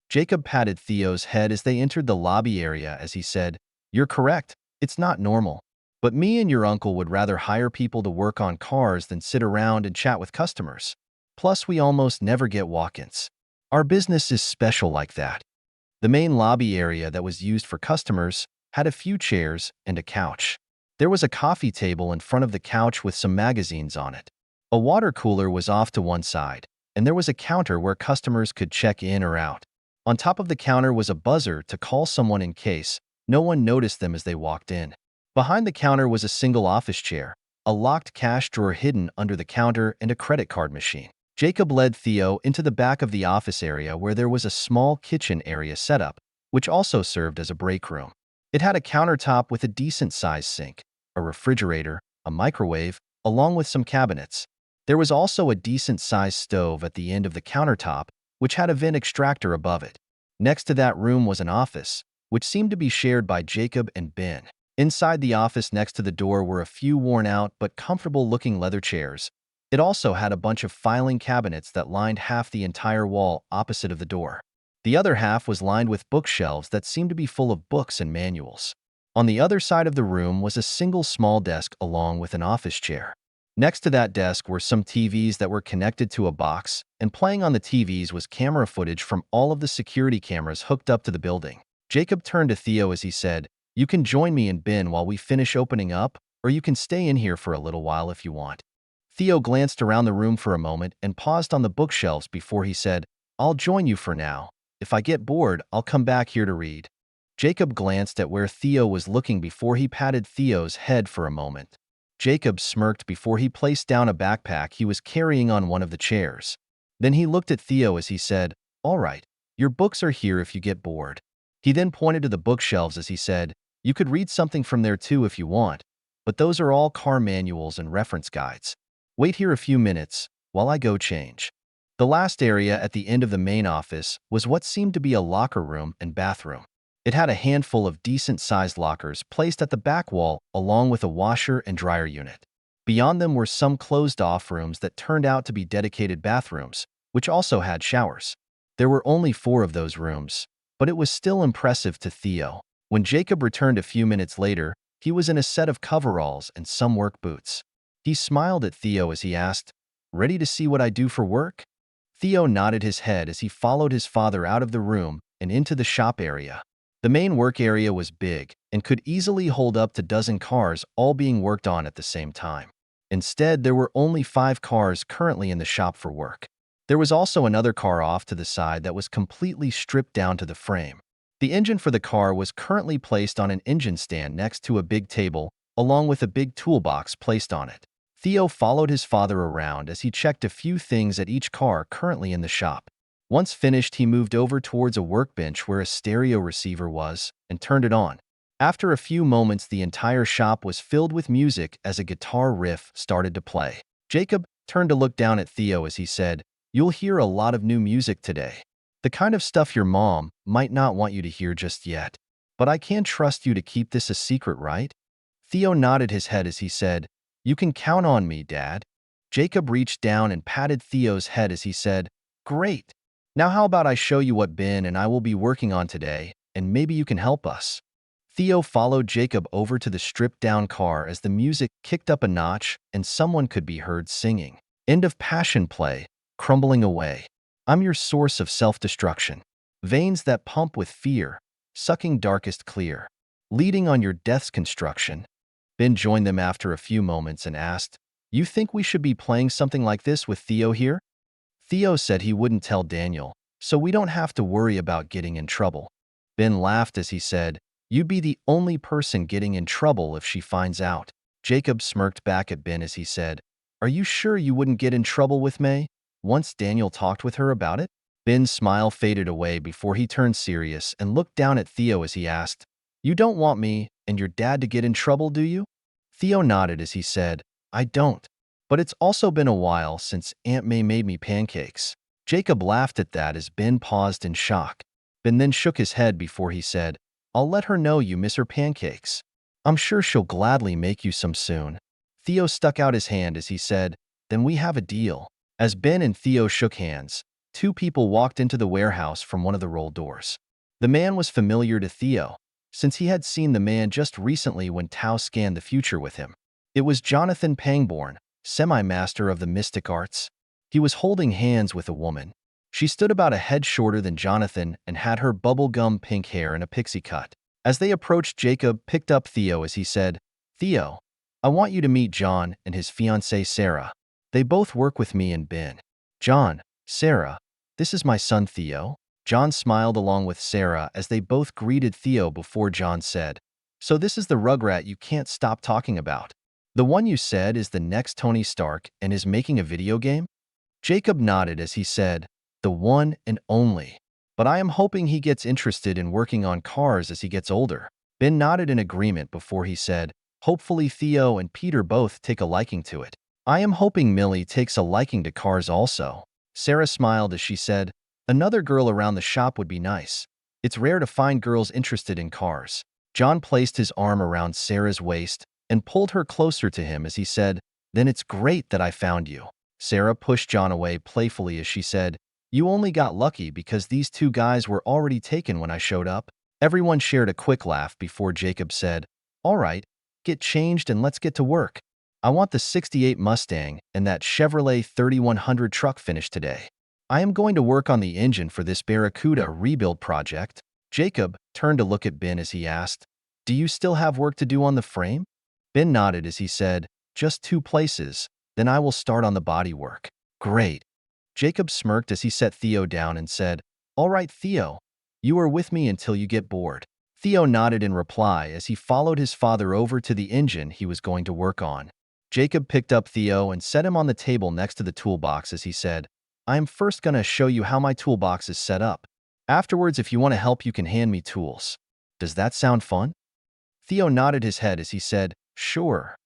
Jacob patted Theo's head as they entered the lobby area as he said, You're correct, it's not normal. But me and your uncle would rather hire people to work on cars than sit around and chat with customers. Plus, we almost never get walk-ins. Our business is special like that. The main lobby area that was used for customers had a few chairs and a couch. There was a coffee table in front of the couch with some magazines on it. A water cooler was off to one side, and there was a counter where customers could check in or out. On top of the counter was a buzzer to call someone in case no one noticed them as they walked in. Behind the counter was a single office chair, a locked cash drawer hidden under the counter, and a credit card machine. Jacob led Theo into the back of the office area where there was a small kitchen area set up, which also served as a break room. It had a countertop with a decent-sized sink, a refrigerator, a microwave, along with some cabinets. There was also a decent-sized stove at the end of the countertop, which had a vent extractor above it. Next to that room was an office, which seemed to be shared by Jacob and Ben. Inside the office next to the door were a few worn-out but comfortable-looking leather chairs. It also had a bunch of filing cabinets that lined half the entire wall opposite of the door. The other half was lined with bookshelves that seemed to be full of books and manuals. On the other side of the room was a single small desk along with an office chair. Next to that desk were some TVs that were connected to a box, and playing on the TVs was camera footage from all of the security cameras hooked up to the building. Jacob turned to Theo as he said, You can join me and Ben while we finish opening up, or you can stay in here for a little while if you want. Theo glanced around the room for a moment and paused on the bookshelves before he said, I'll join you for now. If I get bored, I'll come back here to read. Jacob glanced at where Theo was looking before he patted Theo's head for a moment. Jacob smirked before he placed down a backpack he was carrying on one of the chairs. Then he looked at Theo as he said, All right, your books are here if you get bored. He then pointed to the bookshelves as he said, You could read something from there too if you want, but those are all car manuals and reference guides. Wait here a few minutes while I go change. The last area at the end of the main office was what seemed to be a locker room and bathroom. It had a handful of decent-sized lockers placed at the back wall along with a washer and dryer unit. Beyond them were some closed-off rooms that turned out to be dedicated bathrooms, which also had showers. There were only 4 of those rooms, but it was still impressive to Theo. When Jacob returned a few minutes later, he was in a set of coveralls and some work boots. He smiled at Theo as he asked, Ready to see what I do for work? Theo nodded his head as he followed his father out of the room and into the shop area. The main work area was big and could easily hold up to a dozen cars all being worked on at the same time. Instead, there were only 5 cars currently in the shop for work. There was also another car off to the side that was completely stripped down to the frame. The engine for the car was currently placed on an engine stand next to a big table, along with a big toolbox placed on it. Theo followed his father around as he checked a few things at each car currently in the shop. Once finished, he moved over towards a workbench where a stereo receiver was and turned it on. After a few moments, the entire shop was filled with music as a guitar riff started to play. Jacob turned to look down at Theo as he said, You'll hear a lot of new music today. The kind of stuff your mom might not want you to hear just yet. But I can't trust you to keep this a secret, right? Theo nodded his head as he said, "You can count on me, Dad." Jacob reached down and patted Theo's head as he said, "Great. Now how about I show you what Ben and I will be working on today, and maybe you can help us." Theo followed Jacob over to the stripped-down car as the music kicked up a notch and someone could be heard singing. End of passion play, crumbling away. I'm your source of self-destruction. Veins that pump with fear, sucking darkest clear. Leading on your death's construction. Ben joined them after a few moments and asked, "You think we should be playing something like this with Theo here?" Theo said he wouldn't tell Daniel, so we don't have to worry about getting in trouble. Ben laughed as he said, "You'd be the only person getting in trouble if she finds out." Jacob smirked back at Ben as he said, "Are you sure you wouldn't get in trouble with May once Daniel talked with her about it?" Ben's smile faded away before he turned serious and looked down at Theo as he asked, "You don't want me and your dad to get in trouble, do you?" Theo nodded as he said, "I don't. But it's also been a while since Aunt May made me pancakes." Jacob laughed at that as Ben paused in shock. Ben then shook his head before he said, "I'll let her know you miss her pancakes. I'm sure she'll gladly make you some soon." Theo stuck out his hand as he said, "Then we have a deal." As Ben and Theo shook hands, two people walked into the warehouse from one of the roll doors. The man was familiar to Theo, since he had seen the man just recently when Tao scanned the future with him. It was Jonathan Pangborn, semi-master of the mystic arts. He was holding hands with a woman. She stood about a head shorter than Jonathan and had her bubblegum pink hair in a pixie cut. As they approached, Jacob picked up Theo as he said, "Theo, I want you to meet John and his fiancée Sarah. They both work with me and Ben." "John, Sarah, this is my son Theo." John smiled along with Sarah as they both greeted Theo before John said, "So this is the Rugrat you can't stop talking about. The one you said is the next Tony Stark and is making a video game?" Jacob nodded as he said, "The one and only. But I am hoping he gets interested in working on cars as he gets older." Ben nodded in agreement before he said, "Hopefully Theo and Peter both take a liking to it. I am hoping Millie takes a liking to cars also." Sarah smiled as she said, "Another girl around the shop would be nice. It's rare to find girls interested in cars." John placed his arm around Sarah's waist and pulled her closer to him as he said, "Then it's great that I found you." Sarah pushed John away playfully as she said, "You only got lucky because these two guys were already taken when I showed up." Everyone shared a quick laugh before Jacob said, "All right, get changed and let's get to work. I want the '68 Mustang and that Chevrolet 3100 truck finished today. I am going to work on the engine for this Barracuda rebuild project." Jacob turned to look at Ben as he asked, "Do you still have work to do on the frame?" Ben nodded as he said, "Just 2 places, then I will start on the body work." "Great." Jacob smirked as he set Theo down and said, "All right, Theo, you are with me until you get bored." Theo nodded in reply as he followed his father over to the engine he was going to work on. Jacob picked up Theo and set him on the table next to the toolbox as he said, "I am first going to show you how my toolbox is set up. Afterwards, if you want to help, you can hand me tools. Does that sound fun?" Theo nodded his head as he said, "Sure."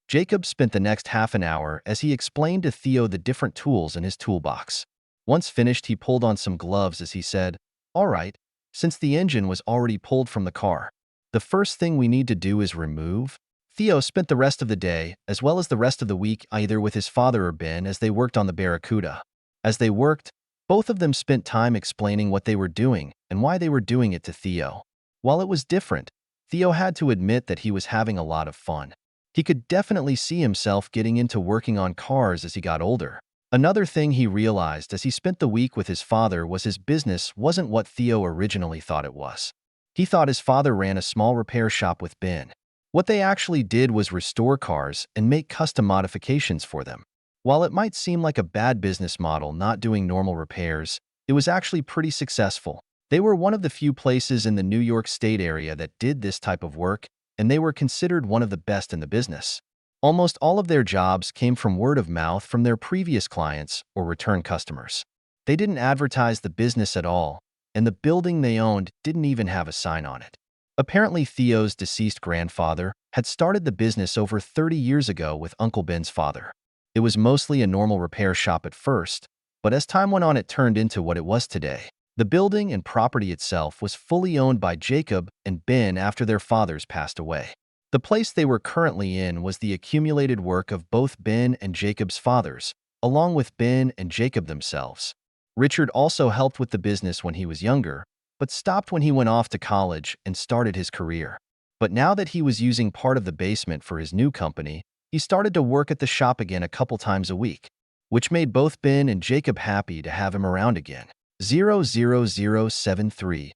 Jacob spent the next half an hour as he explained to Theo the different tools in his toolbox. Once finished, he pulled on some gloves as he said, "All right, since the engine was already pulled from the car, the first thing we need to do is remove." Theo spent the rest of the day, as well as the rest of the week, either with his father or Ben as they worked on the Barracuda. As they worked, both of them spent time explaining what they were doing and why they were doing it to Theo. While it was different, Theo had to admit that he was having a lot of fun. He could definitely see himself getting into working on cars as he got older. Another thing he realized as he spent the week with his father was his business wasn't what Theo originally thought it was. He thought his father ran a small repair shop with Ben. What they actually did was restore cars and make custom modifications for them. While it might seem like a bad business model not doing normal repairs, it was actually pretty successful. They were one of the few places in the New York State area that did this type of work, and they were considered one of the best in the business. Almost all of their jobs came from word of mouth from their previous clients or return customers. They didn't advertise the business at all, and the building they owned didn't even have a sign on it. Apparently, Theo's deceased grandfather had started the business over 30 years ago with Uncle Ben's father. It was mostly a normal repair shop at first, But as time went on, it turned into what it was today. The building and property itself was fully owned by Jacob and Ben after their fathers passed away. The place they were currently in was the accumulated work of both Ben and Jacob's fathers, along with Ben and Jacob themselves. Richard also helped with the business when he was younger, but stopped when he went off to college and started his career. But now that he was using part of the basement for his new company, he started to work at the shop again a couple times a week, which made both Ben and Jacob happy to have him around again. 00073.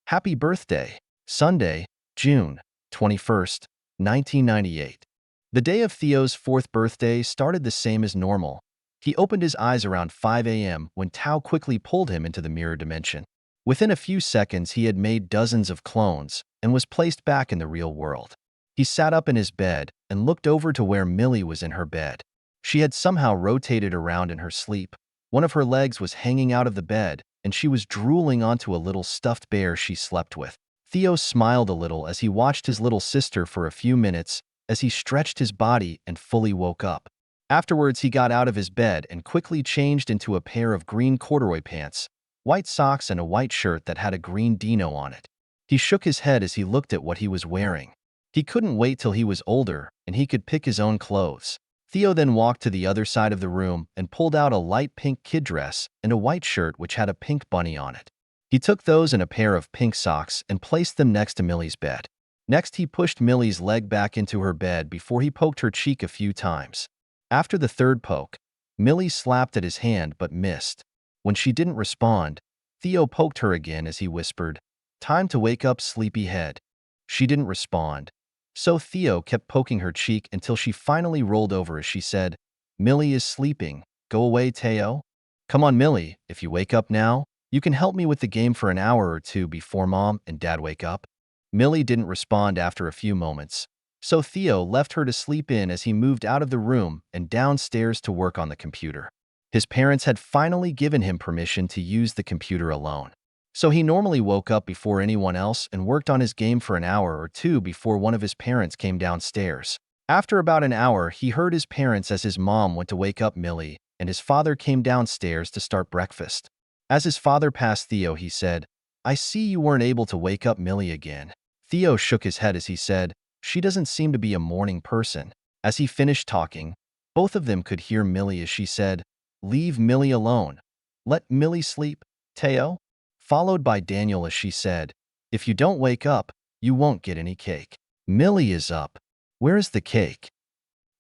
Happy birthday, Sunday, June 21st, 1998. The day of Theo's 4th birthday started the same as normal. He opened his eyes around 5 a.m. when Tao quickly pulled him into the mirror dimension. Within a few seconds, he had made dozens of clones and was placed back in the real world. He sat up in his bed and looked over to where Millie was in her bed. She had somehow rotated around in her sleep. One of her legs was hanging out of the bed, and she was drooling onto a little stuffed bear she slept with. Theo smiled a little as he watched his little sister for a few minutes as he stretched his body and fully woke up. Afterwards, he got out of his bed and quickly changed into a pair of green corduroy pants, white socks, and a white shirt that had a green dino on it. He shook his head as he looked at what he was wearing. He couldn't wait till he was older and he could pick his own clothes. Theo then walked to the other side of the room and pulled out a light pink kid dress and a white shirt which had a pink bunny on it. He took those and a pair of pink socks and placed them next to Millie's bed. Next, he pushed Millie's leg back into her bed before he poked her cheek a few times. After the third poke, Millie slapped at his hand but missed. When she didn't respond, Theo poked her again as he whispered, "Time to wake up, sleepyhead." She didn't respond, so Theo kept poking her cheek until she finally rolled over as she said, "Millie is sleeping. Go away, Theo." "Come on, Millie, if you wake up now, you can help me with the game for an hour or two before Mom and Dad wake up." Millie didn't respond after a few moments, so Theo left her to sleep in as he moved out of the room and downstairs to work on the computer. His parents had finally given him permission to use the computer alone. So he normally woke up before anyone else and worked on his game for an hour or two before one of his parents came downstairs. After about an hour, he heard his parents as his mom went to wake up Millie, and his father came downstairs to start breakfast. As his father passed Theo, he said, "I see you weren't able to wake up Millie again." Theo shook his head as he said, "She doesn't seem to be a morning person." As he finished talking, both of them could hear Millie as she said, "Leave Millie alone. Let Millie sleep, Theo." Followed by Daniel as she said, "If you don't wake up, you won't get any cake." "Millie is up. Where is the cake?"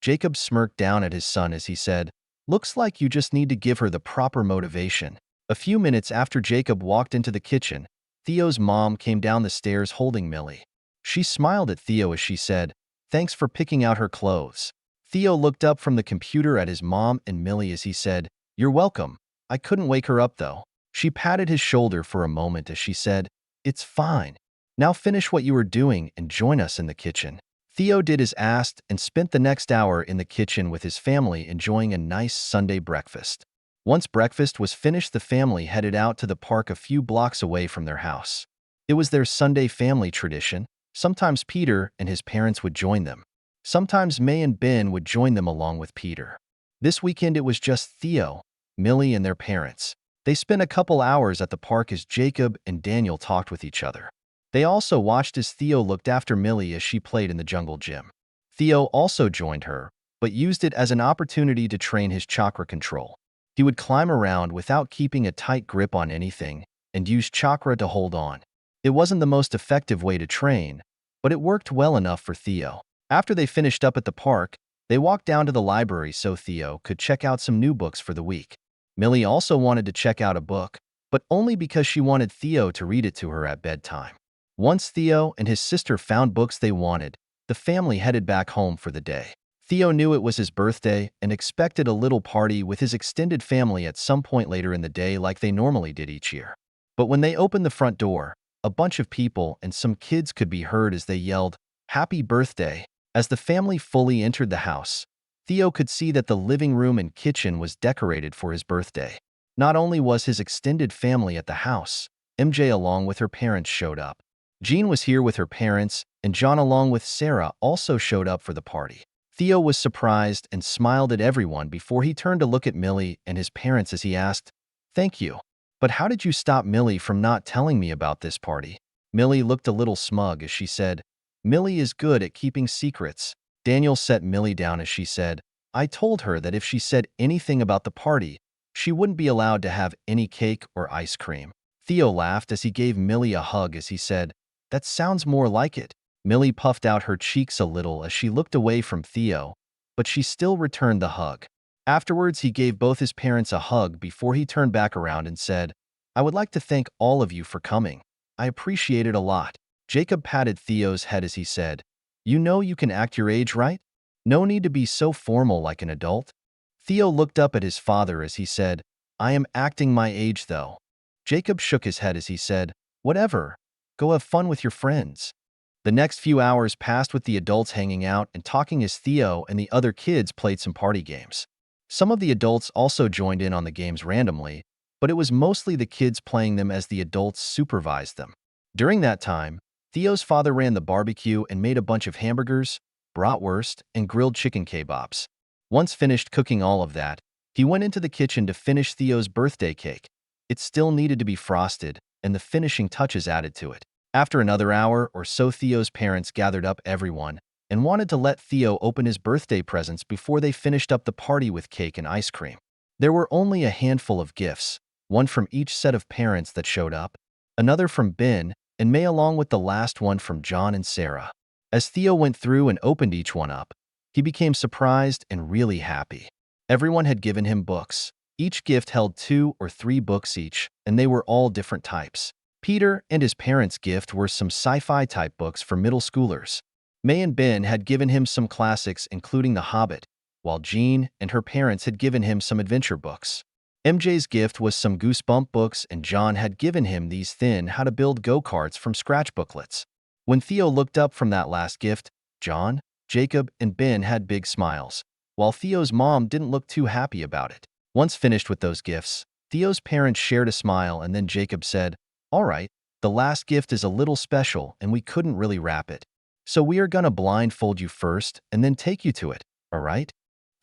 Jacob smirked down at his son as he said, "Looks like you just need to give her the proper motivation." A few minutes after Jacob walked into the kitchen, Theo's mom came down the stairs holding Millie. She smiled at Theo as she said, "Thanks for picking out her clothes." Theo looked up from the computer at his mom and Millie as he said, "You're welcome. I couldn't wake her up though." She patted his shoulder for a moment as she said, "It's fine. Now finish what you were doing and join us in the kitchen." Theo did as asked and spent the next hour in the kitchen with his family enjoying a nice Sunday breakfast. Once breakfast was finished, the family headed out to the park a few blocks away from their house. It was their Sunday family tradition. Sometimes Peter and his parents would join them. Sometimes May and Ben would join them along with Peter. This weekend it was just Theo, Millie, and their parents. They spent a couple hours at the park as Jacob and Daniel talked with each other. They also watched as Theo looked after Millie as she played in the jungle gym. Theo also joined her, but used it as an opportunity to train his chakra control. He would climb around without keeping a tight grip on anything and use chakra to hold on. It wasn't the most effective way to train, but it worked well enough for Theo. After they finished up at the park, they walked down to the library so Theo could check out some new books for the week. Millie also wanted to check out a book, but only because she wanted Theo to read it to her at bedtime. Once Theo and his sister found books they wanted, the family headed back home for the day. Theo knew it was his birthday and expected a little party with his extended family at some point later in the day like they normally did each year. But when they opened the front door, a bunch of people and some kids could be heard as they yelled, "Happy birthday!" As the family fully entered the house, Theo could see that the living room and kitchen was decorated for his birthday. Not only was his extended family at the house, MJ along with her parents showed up. Jean was here with her parents, and John along with Sarah also showed up for the party. Theo was surprised and smiled at everyone before he turned to look at Millie and his parents as he asked, Thank you. But how did you stop Millie from not telling me about this party? Millie looked a little smug as she said, Millie is good at keeping secrets. Daniel set Millie down as she said, I told her that if she said anything about the party, she wouldn't be allowed to have any cake or ice cream. Theo laughed as he gave Millie a hug as he said, that sounds more like it. Millie puffed out her cheeks a little as she looked away from Theo, but she still returned the hug. Afterwards, he gave both his parents a hug before he turned back around and said, I would like to thank all of you for coming. I appreciate it a lot. Jacob patted Theo's head as he said, you know you can act your age, right? No need to be so formal like an adult. Theo looked up at his father as he said, I am acting my age though. Jacob shook his head as he said, whatever. Go have fun with your friends. The next few hours passed with the adults hanging out and talking as Theo and the other kids played some party games. Some of the adults also joined in on the games randomly, but it was mostly the kids playing them as the adults supervised them. During that time, Theo's father ran the barbecue and made a bunch of hamburgers, bratwurst, and grilled chicken kebabs. Once finished cooking all of that, he went into the kitchen to finish Theo's birthday cake. It still needed to be frosted, and the finishing touches added to it. After another hour or so, Theo's parents gathered up everyone and wanted to let Theo open his birthday presents before they finished up the party with cake and ice cream. There were only a handful of gifts, one from each set of parents that showed up, another from Ben and May along with the last one from John and Sarah. As Theo went through and opened each one up, he became surprised and really happy. Everyone had given him books. Each gift held 2 or 3 books each, and they were all different types. Peter and his parents' gift were some sci-fi type books for middle schoolers. May and Ben had given him some classics including The Hobbit, while Jean and her parents had given him some adventure books. MJ's gift was some Goosebump books, and John had given him these thin how to build go-karts from scratch booklets. When Theo looked up from that last gift, John, Jacob, and Ben had big smiles, while Theo's mom didn't look too happy about it. Once finished with those gifts, Theo's parents shared a smile and then Jacob said, all right, the last gift is a little special and we couldn't really wrap it. So we are gonna blindfold you first and then take you to it, all right?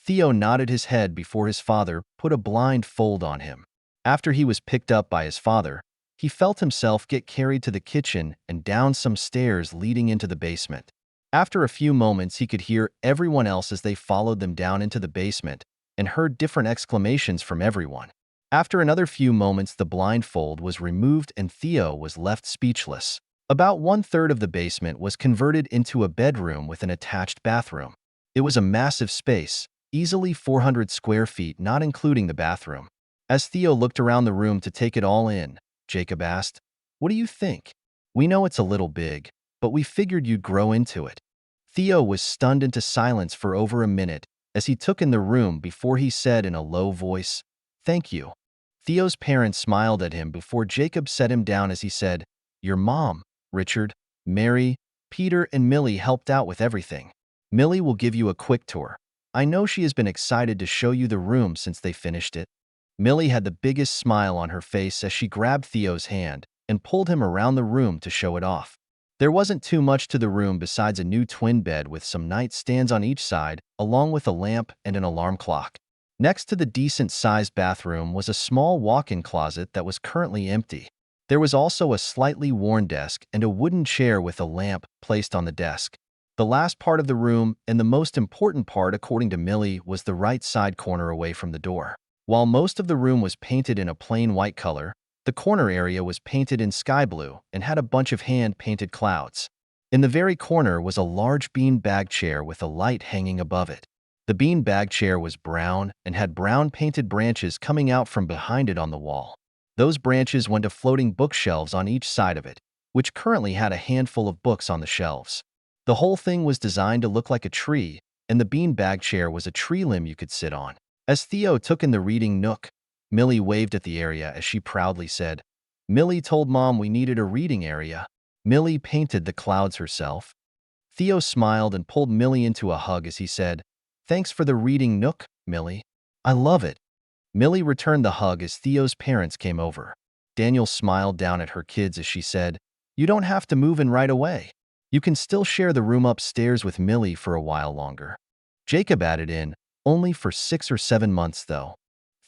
Theo nodded his head before his father put a blindfold on him. After he was picked up by his father, he felt himself get carried to the kitchen and down some stairs leading into the basement. After a few moments, he could hear everyone else as they followed them down into the basement and heard different exclamations from everyone. After another few moments, the blindfold was removed and Theo was left speechless. About 1/3 of the basement was converted into a bedroom with an attached bathroom. It was a massive space, easily 400 square feet, not including the bathroom. As Theo looked around the room to take it all in, Jacob asked, what do you think? We know it's a little big, but we figured you'd grow into it. Theo was stunned into silence for over a minute as he took in the room before he said in a low voice, thank you. Theo's parents smiled at him before Jacob set him down as he said, your mom, Richard, Mary, Peter, and Millie helped out with everything. Millie will give you a quick tour. I know she has been excited to show you the room since they finished it. Millie had the biggest smile on her face as she grabbed Theo's hand and pulled him around the room to show it off. There wasn't too much to the room besides a new twin bed with some nightstands on each side, along with a lamp and an alarm clock. Next to the decent-sized bathroom was a small walk-in closet that was currently empty. There was also a slightly worn desk and a wooden chair with a lamp placed on the desk. The last part of the room, and the most important part according to Millie, was the right side corner away from the door. While most of the room was painted in a plain white color, the corner area was painted in sky blue and had a bunch of hand-painted clouds. In the very corner was a large bean-bag chair with a light hanging above it. The bean-bag chair was brown and had brown painted branches coming out from behind it on the wall. Those branches went to floating bookshelves on each side of it, which currently had a handful of books on the shelves. The whole thing was designed to look like a tree, and the bean-bag chair was a tree limb you could sit on. As Theo took in the reading nook, Millie waved at the area as she proudly said, Millie told Mom we needed a reading area. Millie painted the clouds herself. Theo smiled and pulled Millie into a hug as he said, thanks for the reading nook, Millie. I love it. Millie returned the hug as Theo's parents came over. Daniel smiled down at her kids as she said, you don't have to move in right away. You can still share the room upstairs with Millie for a while longer. Jacob added in, only for 6 or 7 months though.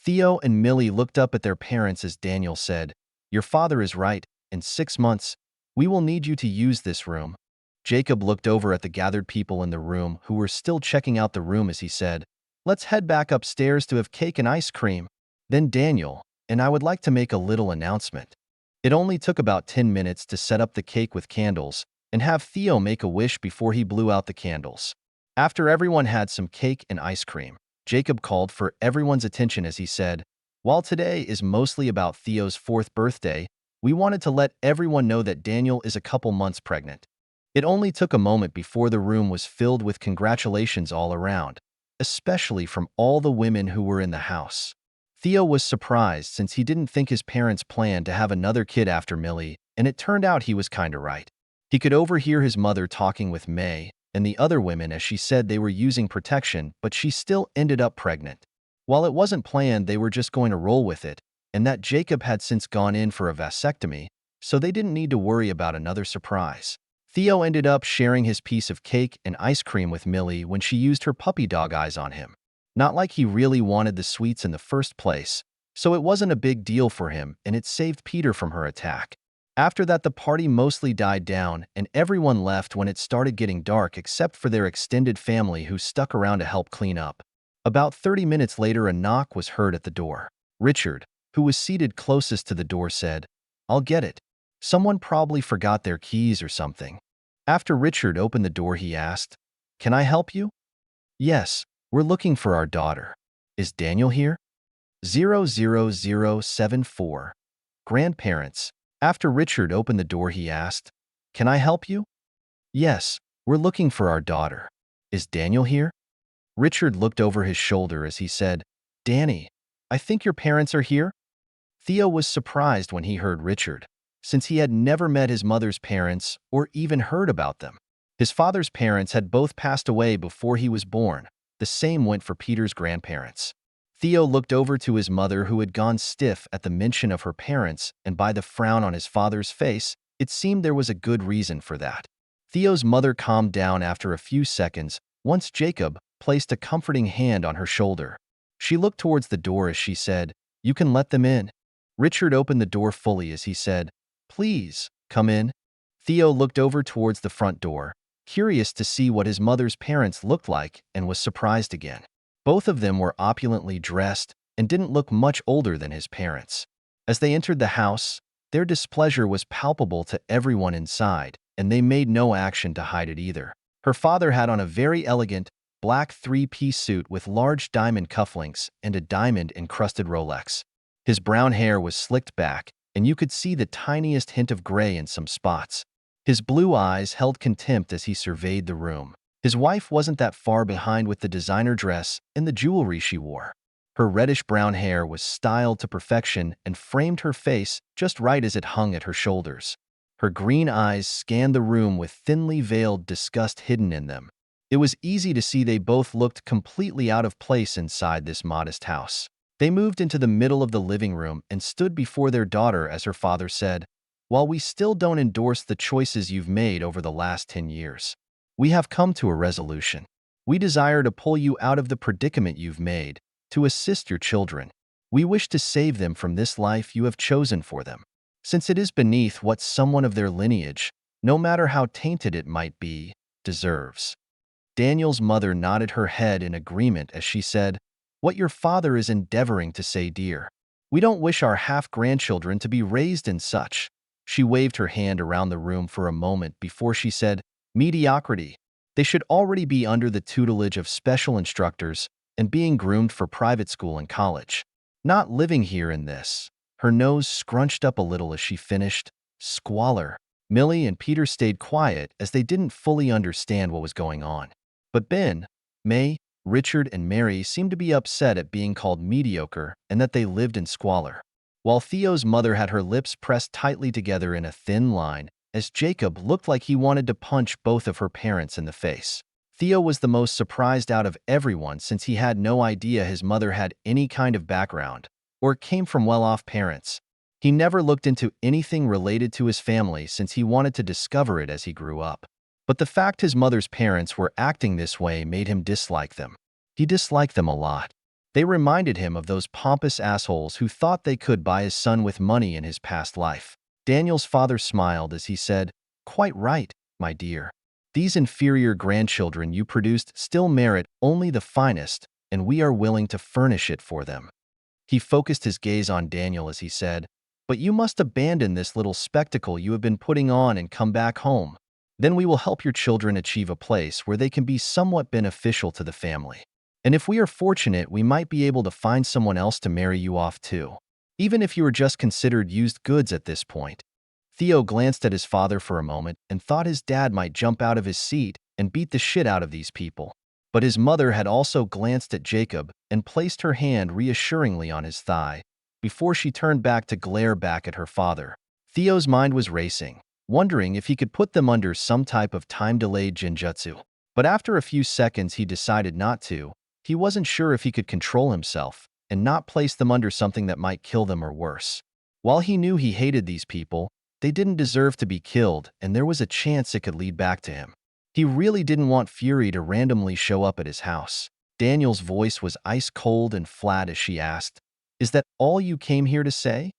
Theo and Millie looked up at their parents as Daniel said, "Your father is right. In 6 months, we will need you to use this room." Jacob looked over at the gathered people in the room who were still checking out the room as he said, "Let's head back upstairs to have cake and ice cream." Then Daniel, "And I would like to make a little announcement." It only took about 10 minutes to set up the cake with candles and have Theo make a wish before he blew out the candles. After everyone had some cake and ice cream, Jacob called for everyone's attention as he said, "While today is mostly about Theo's 4th birthday, we wanted to let everyone know that Daniel is a couple months pregnant." It only took a moment before the room was filled with congratulations all around, especially from all the women who were in the house. Theo was surprised since he didn't think his parents planned to have another kid after Millie, and it turned out he was kinda right. He could overhear his mother talking with May and the other women as she said they were using protection, but she still ended up pregnant. While it wasn't planned, they were just going to roll with it, and that Jacob had since gone in for a vasectomy, so they didn't need to worry about another surprise. Theo ended up sharing his piece of cake and ice cream with Millie when she used her puppy dog eyes on him. Not like he really wanted the sweets in the first place, so it wasn't a big deal for him, and it saved Peter from her attack. After that, the party mostly died down, and everyone left when it started getting dark except for their extended family who stuck around to help clean up. About 30 minutes later, a knock was heard at the door. Richard, who was seated closest to the door, said, "I'll get it. Someone probably forgot their keys or something." After Richard opened the door, he asked, "Can I help you?" "Yes, we're looking for our daughter. Is Daniel here?" 00074. Grandparents. After Richard opened the door, he asked, "Can I help you?" "Yes, we're looking for our daughter. Is Daniel here?" Richard looked over his shoulder as he said, "Danny, I think your parents are here." Theo was surprised when he heard Richard, since he had never met his mother's parents or even heard about them. His father's parents had both passed away before he was born. The same went for Peter's grandparents. Theo looked over to his mother, who had gone stiff at the mention of her parents, and by the frown on his father's face, it seemed there was a good reason for that. Theo's mother calmed down after a few seconds once Jacob placed a comforting hand on her shoulder. She looked towards the door as she said, "You can let them in." Richard opened the door fully as he said, "Please, come in." Theo looked over towards the front door, curious to see what his mother's parents looked like, and was surprised again. Both of them were opulently dressed and didn't look much older than his parents. As they entered the house, their displeasure was palpable to everyone inside, and they made no action to hide it either. Her father had on a very elegant, black 3-piece suit with large diamond cufflinks and a diamond-encrusted Rolex. His brown hair was slicked back, and you could see the tiniest hint of gray in some spots. His blue eyes held contempt as he surveyed the room. His wife wasn't that far behind with the designer dress and the jewelry she wore. Her reddish-brown hair was styled to perfection and framed her face just right as it hung at her shoulders. Her green eyes scanned the room with thinly veiled disgust hidden in them. It was easy to see they both looked completely out of place inside this modest house. They moved into the middle of the living room and stood before their daughter as her father said, "While we still don't endorse the choices you've made over the last 10 years, we have come to a resolution. We desire to pull you out of the predicament you've made, to assist your children. We wish to save them from this life you have chosen for them, since it is beneath what someone of their lineage, no matter how tainted it might be, deserves." Daniel's mother nodded her head in agreement as she said, "What your father is endeavoring to say, dear. We don't wish our half-grandchildren to be raised in such." She waved her hand around the room for a moment before she said, "Mediocrity. They should already be under the tutelage of special instructors and being groomed for private school and college. Not living here in this." Her nose scrunched up a little as she finished, "Squalor." Millie and Peter stayed quiet as they didn't fully understand what was going on. But Ben, May, Richard, and Mary seemed to be upset at being called mediocre and that they lived in squalor. While Theo's mother had her lips pressed tightly together in a thin line, as Jacob looked like he wanted to punch both of her parents in the face. Theo was the most surprised out of everyone since he had no idea his mother had any kind of background or came from well-off parents. He never looked into anything related to his family since he wanted to discover it as he grew up. But the fact his mother's parents were acting this way made him dislike them. He disliked them a lot. They reminded him of those pompous assholes who thought they could buy his son with money in his past life. Daniel's father smiled as he said, "Quite right, my dear. These inferior grandchildren you produced still merit only the finest, and we are willing to furnish it for them." He focused his gaze on Daniel as he said, "But you must abandon this little spectacle you have been putting on and come back home. Then we will help your children achieve a place where they can be somewhat beneficial to the family. And if we are fortunate, we might be able to find someone else to marry you off to. Even if you are just considered used goods at this point." Theo glanced at his father for a moment and thought his dad might jump out of his seat and beat the shit out of these people. But his mother had also glanced at Jacob and placed her hand reassuringly on his thigh before she turned back to glare back at her father. Theo's mind was racing, wondering if he could put them under some type of time-delayed genjutsu. But after a few seconds he decided not to. He wasn't sure if he could control himself and not place them under something that might kill them or worse. While he knew he hated these people, they didn't deserve to be killed, and there was a chance it could lead back to him. He really didn't want Fury to randomly show up at his house. Daniel's voice was ice-cold and flat as she asked, "Is that all you came here to say?"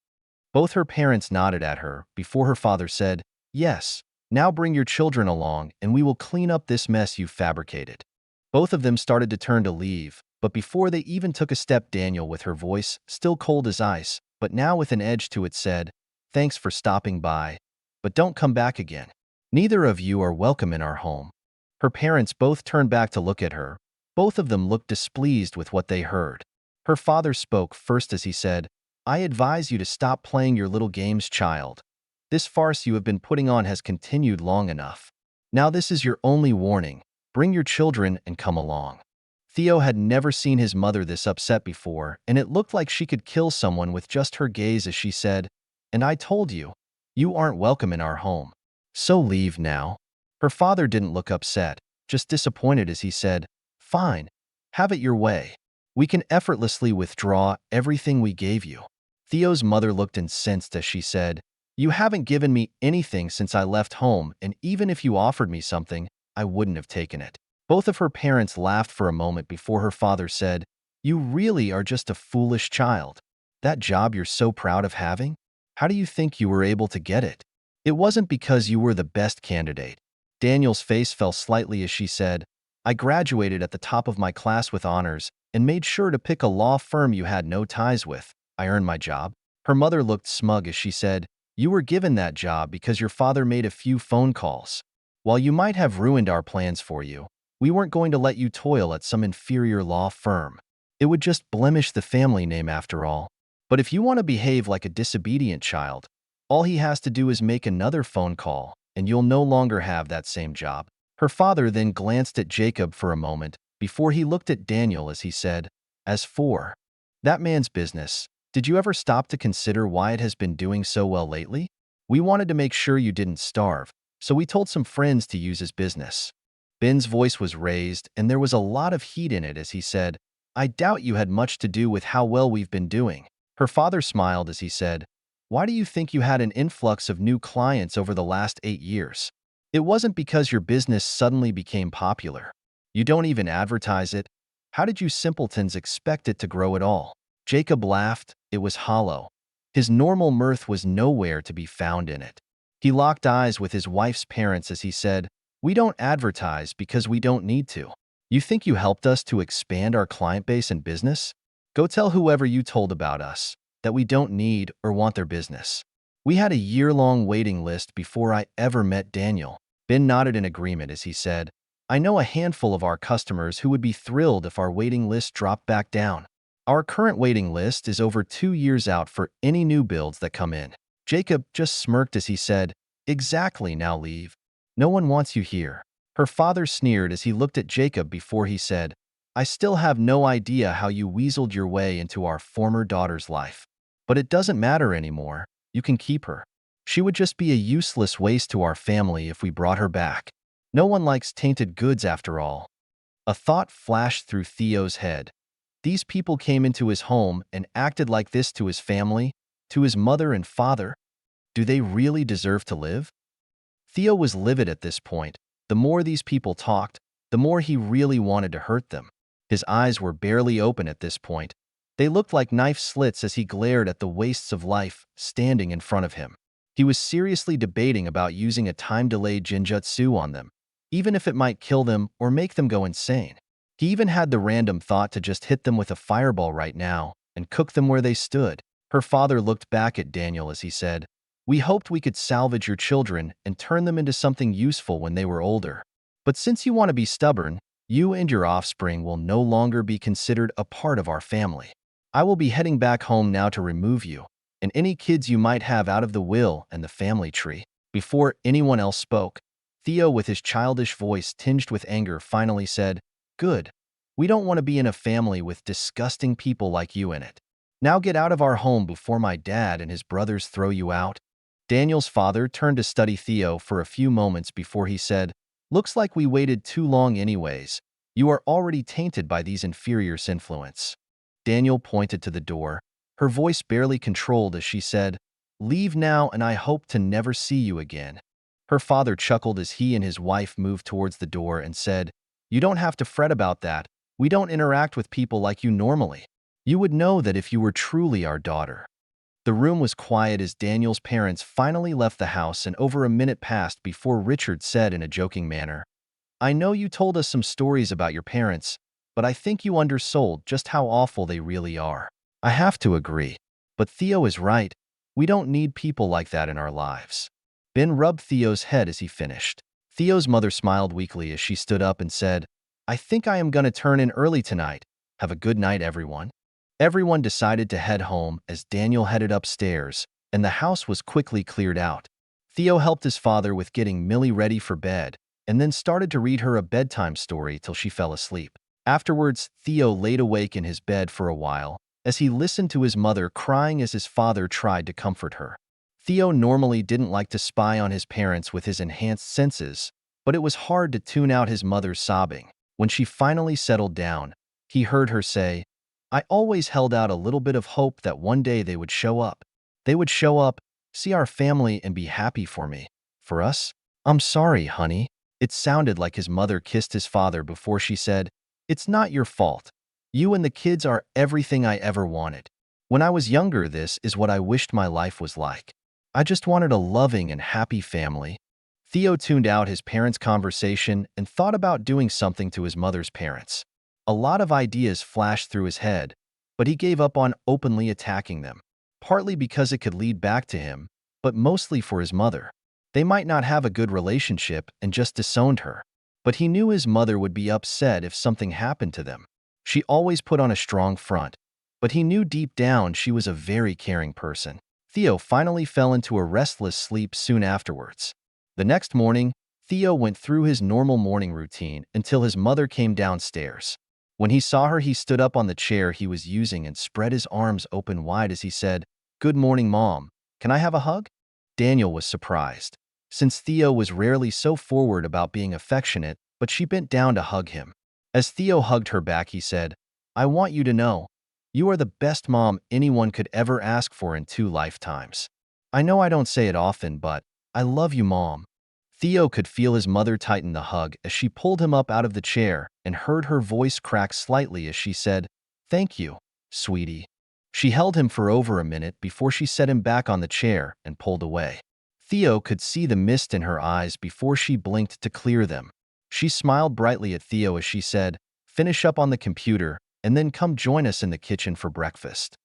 Both her parents nodded at her before her father said, "Yes, now bring your children along and we will clean up this mess you fabricated." Both of them started to turn to leave, but before they even took a step, Daniel, with her voice still cold as ice, but now with an edge to it, said, "Thanks for stopping by, but don't come back again. Neither of you are welcome in our home." Her parents both turned back to look at her. Both of them looked displeased with what they heard. Her father spoke first as he said, "I advise you to stop playing your little games, child. This farce you have been putting on has continued long enough. Now this is your only warning. Bring your children and come along." Theo had never seen his mother this upset before, and it looked like she could kill someone with just her gaze as she said, "And I told you, you aren't welcome in our home. So leave now." Her father didn't look upset, just disappointed as he said, "Fine, have it your way. We can effortlessly withdraw everything we gave you." Theo's mother looked incensed as she said, "You haven't given me anything since I left home, and even if you offered me something, I wouldn't have taken it." Both of her parents laughed for a moment before her father said, "You really are just a foolish child. That job you're so proud of having? How do you think you were able to get it? It wasn't because you were the best candidate." Daniel's face fell slightly as she said, "I graduated at the top of my class with honors and made sure to pick a law firm you had no ties with. I earned my job." Her mother looked smug as she said, "You were given that job because your father made a few phone calls. While you might have ruined our plans for you, we weren't going to let you toil at some inferior law firm. It would just blemish the family name after all. But if you want to behave like a disobedient child, all he has to do is make another phone call, and you'll no longer have that same job." Her father then glanced at Jacob for a moment before he looked at Daniel as he said, "As for that man's business, did you ever stop to consider why it has been doing so well lately? We wanted to make sure you didn't starve, so we told some friends to use his business." Ben's voice was raised, and there was a lot of heat in it as he said, "I doubt you had much to do with how well we've been doing." Her father smiled as he said, "Why do you think you had an influx of new clients over the last 8 years? It wasn't because your business suddenly became popular. You don't even advertise it. How did you simpletons expect it to grow at all?" Jacob laughed. It was hollow. His normal mirth was nowhere to be found in it. He locked eyes with his wife's parents as he said, "We don't advertise because we don't need to. You think you helped us to expand our client base and business? Go tell whoever you told about us that we don't need or want their business. We had a year-long waiting list before I ever met Daniel." Ben nodded in agreement as he said, "I know a handful of our customers who would be thrilled if our waiting list dropped back down. Our current waiting list is over 2 years out for any new builds that come in." Jacob just smirked as he said, "Exactly, now leave. No one wants you here." Her father sneered as he looked at Jacob before he said, "I still have no idea how you weaseled your way into our former daughter's life. But it doesn't matter anymore. You can keep her. She would just be a useless waste to our family if we brought her back. No one likes tainted goods after all." A thought flashed through Theo's head. These people came into his home and acted like this to his family, to his mother and father. Do they really deserve to live? Theo was livid at this point. The more these people talked, the more he really wanted to hurt them. His eyes were barely open at this point. They looked like knife slits as he glared at the wastes of life standing in front of him. He was seriously debating about using a time-delayed Jinjutsu on them, even if it might kill them or make them go insane. He even had the random thought to just hit them with a fireball right now and cook them where they stood. Her father looked back at Daniel as he said, "We hoped we could salvage your children and turn them into something useful when they were older. But since you want to be stubborn, you and your offspring will no longer be considered a part of our family. I will be heading back home now to remove you and any kids you might have out of the will and the family tree." Before anyone else spoke, Theo, with his childish voice tinged with anger, finally said, "Good. We don't want to be in a family with disgusting people like you in it. Now get out of our home before my dad and his brothers throw you out." Daniel's father turned to study Theo for a few moments before he said, "Looks like we waited too long anyways. You are already tainted by these inferiors' influence." Daniel pointed to the door, her voice barely controlled as she said, "Leave now and I hope to never see you again." Her father chuckled as he and his wife moved towards the door and said, "You don't have to fret about that. We don't interact with people like you normally. You would know that if you were truly our daughter." The room was quiet as Daniel's parents finally left the house, and over a minute passed before Richard said in a joking manner, "I know you told us some stories about your parents, but I think you undersold just how awful they really are." "I have to agree. But Theo is right. We don't need people like that in our lives." Ben rubbed Theo's head as he finished. Theo's mother smiled weakly as she stood up and said, "I think I am going to turn in early tonight. Have a good night, everyone." Everyone decided to head home as Daniel headed upstairs, and the house was quickly cleared out. Theo helped his father with getting Millie ready for bed, and then started to read her a bedtime story till she fell asleep. Afterwards, Theo laid awake in his bed for a while, as he listened to his mother crying as his father tried to comfort her. Theo normally didn't like to spy on his parents with his enhanced senses, but it was hard to tune out his mother's sobbing. When she finally settled down, he heard her say, "I always held out a little bit of hope that one day they would show up. They would show up, see our family, and be happy for me. For us? I'm sorry, honey." It sounded like his mother kissed his father before she said, "It's not your fault. You and the kids are everything I ever wanted. When I was younger, this is what I wished my life was like. I just wanted a loving and happy family." Theo tuned out his parents' conversation and thought about doing something to his mother's parents. A lot of ideas flashed through his head, but he gave up on openly attacking them, partly because it could lead back to him, but mostly for his mother. They might not have a good relationship and just disowned her, but he knew his mother would be upset if something happened to them. She always put on a strong front, but he knew deep down she was a very caring person. Theo finally fell into a restless sleep soon afterwards. The next morning, Theo went through his normal morning routine until his mother came downstairs. When he saw her, he stood up on the chair he was using and spread his arms open wide as he said, "Good morning, Mom. Can I have a hug?" Daniel was surprised, since Theo was rarely so forward about being affectionate, but she bent down to hug him. As Theo hugged her back, he said, "I want you to know, you are the best mom anyone could ever ask for in 2 lifetimes. I know I don't say it often, but I love you, Mom." Theo could feel his mother tighten the hug as she pulled him up out of the chair and heard her voice crack slightly as she said, "Thank you, sweetie." She held him for over a minute before she set him back on the chair and pulled away. Theo could see the mist in her eyes before she blinked to clear them. She smiled brightly at Theo as she said, "Finish up on the computer and then come join us in the kitchen for breakfast."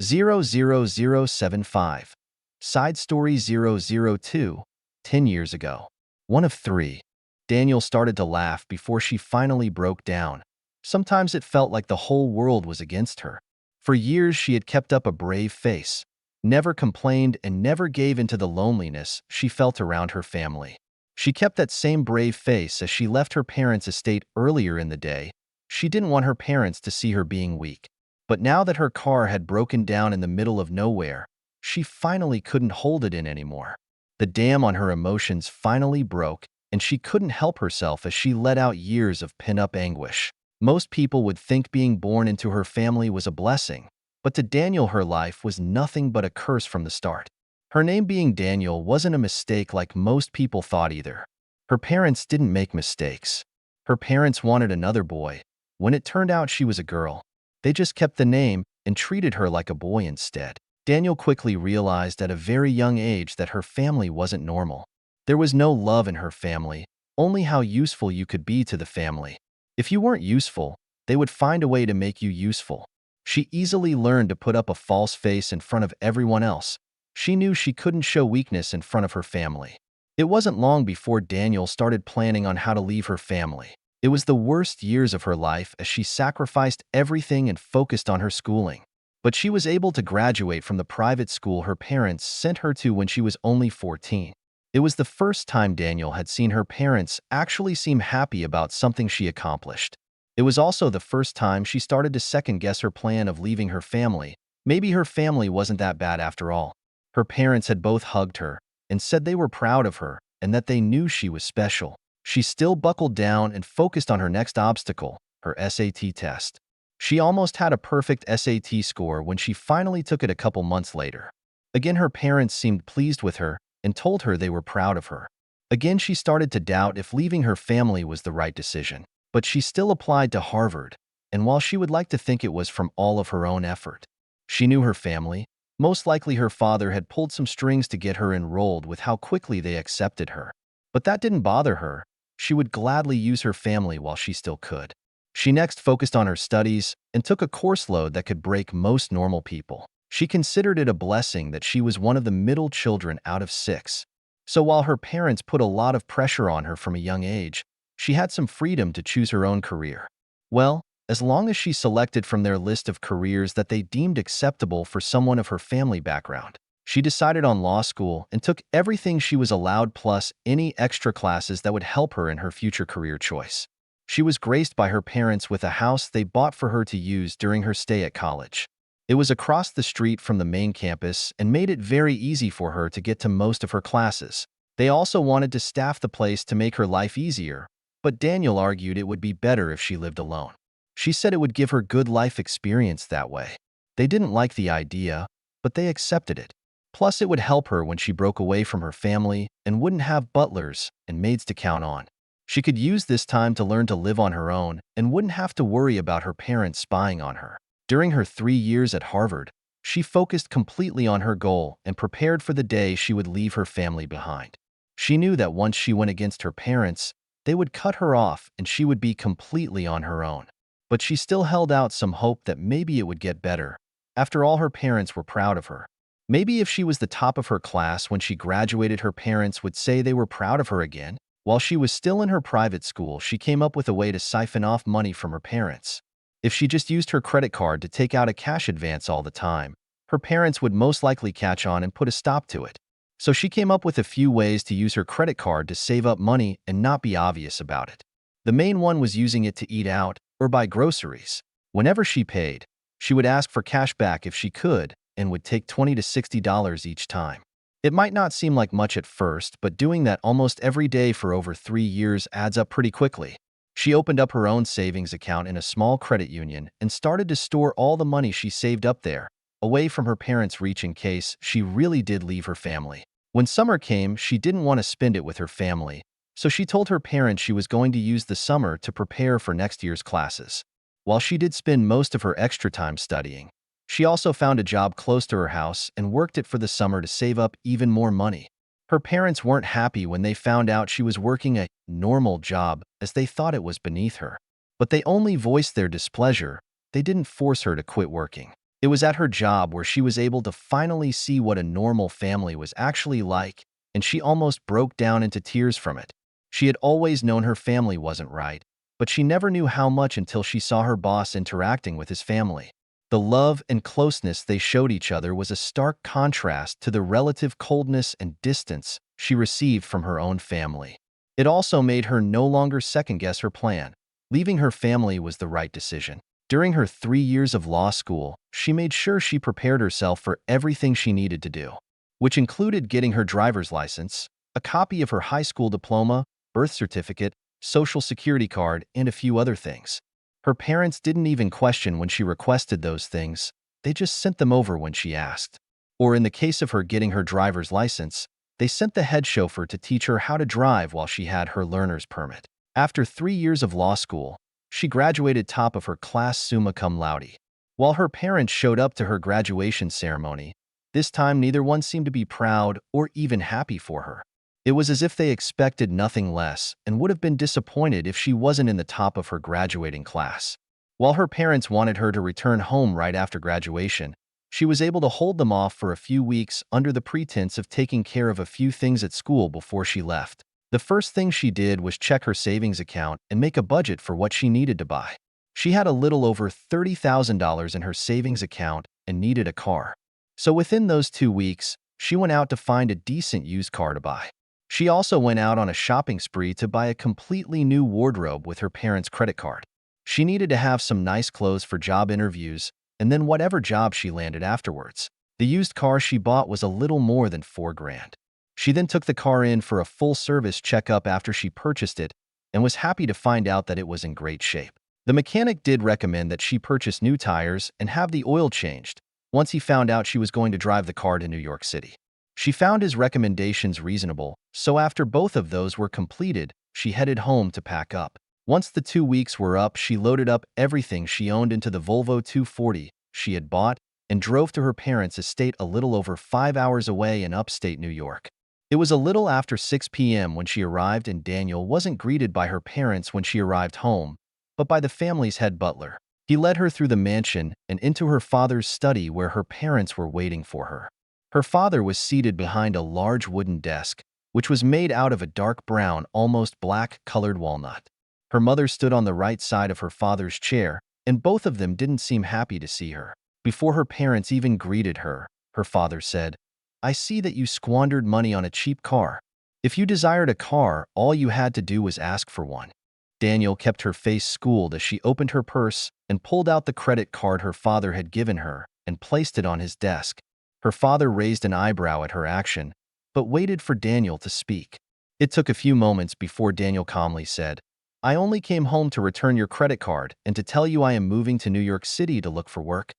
00075. Side Story 002, 10 years ago. One of 3. Daniel started to laugh before she finally broke down. Sometimes it felt like the whole world was against her. For years she had kept up a brave face, never complained, and never gave into the loneliness she felt around her family. She kept that same brave face as she left her parents' estate earlier in the day. She didn't want her parents to see her being weak. But now that her car had broken down in the middle of nowhere, she finally couldn't hold it in anymore. The dam on her emotions finally broke, and she couldn't help herself as she let out years of pin-up anguish. Most people would think being born into her family was a blessing, but to Daniel her life was nothing but a curse from the start. Her name being Daniel wasn't a mistake like most people thought either. Her parents didn't make mistakes. Her parents wanted another boy, When it turned out she was a girl, they just kept the name and treated her like a boy instead. Daniel quickly realized at a very young age that her family wasn't normal. There was no love in her family, only how useful you could be to the family. If you weren't useful, they would find a way to make you useful. She easily learned to put up a false face in front of everyone else. She knew she couldn't show weakness in front of her family. It wasn't long before Daniel started planning on how to leave her family. It was the worst years of her life as she sacrificed everything and focused on her schooling. But she was able to graduate from the private school her parents sent her to when she was only 14. It was the first time Daniel had seen her parents actually seem happy about something she accomplished. It was also the first time she started to second-guess her plan of leaving her family. Maybe her family wasn't that bad after all. Her parents had both hugged her and said they were proud of her and that they knew she was special. She still buckled down and focused on her next obstacle, her SAT test. She almost had a perfect SAT score when she finally took it a couple months later. Again, her parents seemed pleased with her and told her they were proud of her. Again, she started to doubt if leaving her family was the right decision. But she still applied to Harvard, and while she would like to think it was from all of her own effort, she knew her family. Most likely her father had pulled some strings to get her enrolled with how quickly they accepted her. But that didn't bother her. She would gladly use her family while she still could. She next focused on her studies and took a course load that could break most normal people. She considered it a blessing that she was one of the middle children out of 6. So while her parents put a lot of pressure on her from a young age, she had some freedom to choose her own career. Well, as long as she selected from their list of careers that they deemed acceptable for someone of her family background, she decided on law school and took everything she was allowed plus any extra classes that would help her in her future career choice. She was graced by her parents with a house they bought for her to use during her stay at college. It was across the street from the main campus and made it very easy for her to get to most of her classes. They also wanted to staff the place to make her life easier, but Daniel argued it would be better if she lived alone. She said it would give her good life experience that way. They didn't like the idea, but they accepted it. Plus, it would help her when she broke away from her family and wouldn't have butlers and maids to count on. She could use this time to learn to live on her own and wouldn't have to worry about her parents spying on her. During her 3 years at Harvard, she focused completely on her goal and prepared for the day she would leave her family behind. She knew that once she went against her parents, they would cut her off and she would be completely on her own. But she still held out some hope that maybe it would get better. After all, her parents were proud of her. Maybe if she was the top of her class when she graduated, her parents would say they were proud of her again. While she was still in her private school, she came up with a way to siphon off money from her parents. If she just used her credit card to take out a cash advance all the time, her parents would most likely catch on and put a stop to it. So she came up with a few ways to use her credit card to save up money and not be obvious about it. The main one was using it to eat out or buy groceries. Whenever she paid, she would ask for cash back if she could and would take $20 to $60 each time. It might not seem like much at first, but doing that almost every day for over 3 years adds up pretty quickly. She opened up her own savings account in a small credit union and started to store all the money she saved up there, away from her parents' reach in case she really did leave her family. When summer came, she didn't want to spend it with her family, so she told her parents she was going to use the summer to prepare for next year's classes. While she did spend most of her extra time studying, she also found a job close to her house and worked it for the summer to save up even more money. Her parents weren't happy when they found out she was working a normal job, as they thought it was beneath her. But they only voiced their displeasure. They didn't force her to quit working. It was at her job where she was able to finally see what a normal family was actually like, and she almost broke down into tears from it. She had always known her family wasn't right, but she never knew how much until she saw her boss interacting with his family. The love and closeness they showed each other was a stark contrast to the relative coldness and distance she received from her own family. It also made her no longer second-guess her plan. Leaving her family was the right decision. During her 3 years of law school, she made sure she prepared herself for everything she needed to do, which included getting her driver's license, a copy of her high school diploma, birth certificate, social security card, and a few other things. Her parents didn't even question when she requested those things. They just sent them over when she asked. Or in the case of her getting her driver's license, they sent the head chauffeur to teach her how to drive while she had her learner's permit. After 3 years of law school, She graduated top of her class summa cum laude. While her parents showed up to her graduation ceremony, this time neither one seemed to be proud or even happy for her. It was as if they expected nothing less and would have been disappointed if she wasn't in the top of her graduating class. While her parents wanted her to return home right after graduation, she was able to hold them off for a few weeks under the pretense of taking care of a few things at school before she left. The first thing she did was check her savings account and make a budget for what she needed to buy. She had a little over $30,000 in her savings account and needed a car. So within those 2 weeks, she went out to find a decent used car to buy. She also went out on a shopping spree to buy a completely new wardrobe with her parents' credit card. She needed to have some nice clothes for job interviews and then whatever job she landed afterwards. The used car she bought was a little more than $4,000. She then took the car in for a full-service checkup after she purchased it and was happy to find out that it was in great shape. The mechanic did recommend that she purchase new tires and have the oil changed once he found out she was going to drive the car to New York City. She found his recommendations reasonable, so after both of those were completed, she headed home to pack up. Once the 2 weeks were up, she loaded up everything she owned into the Volvo 240 she had bought and drove to her parents' estate a little over 5 hours away in upstate New York. It was a little after 6 p.m. when she arrived, and Daniel wasn't greeted by her parents when she arrived home, but by the family's head butler. He led her through the mansion and into her father's study where her parents were waiting for her. Her father was seated behind a large wooden desk, which was made out of a dark brown, almost black-colored walnut. Her mother stood on the right side of her father's chair, and both of them didn't seem happy to see her. Before her parents even greeted her, her father said, "I see that you squandered money on a cheap car. If you desired a car, all you had to do was ask for one." Daniel kept her face schooled as she opened her purse and pulled out the credit card her father had given her and placed it on his desk. Her father raised an eyebrow at her action, but waited for Daniel to speak. It took a few moments before Daniel calmly said, "I only came home to return your credit card and to tell you I am moving to New York City to look for work."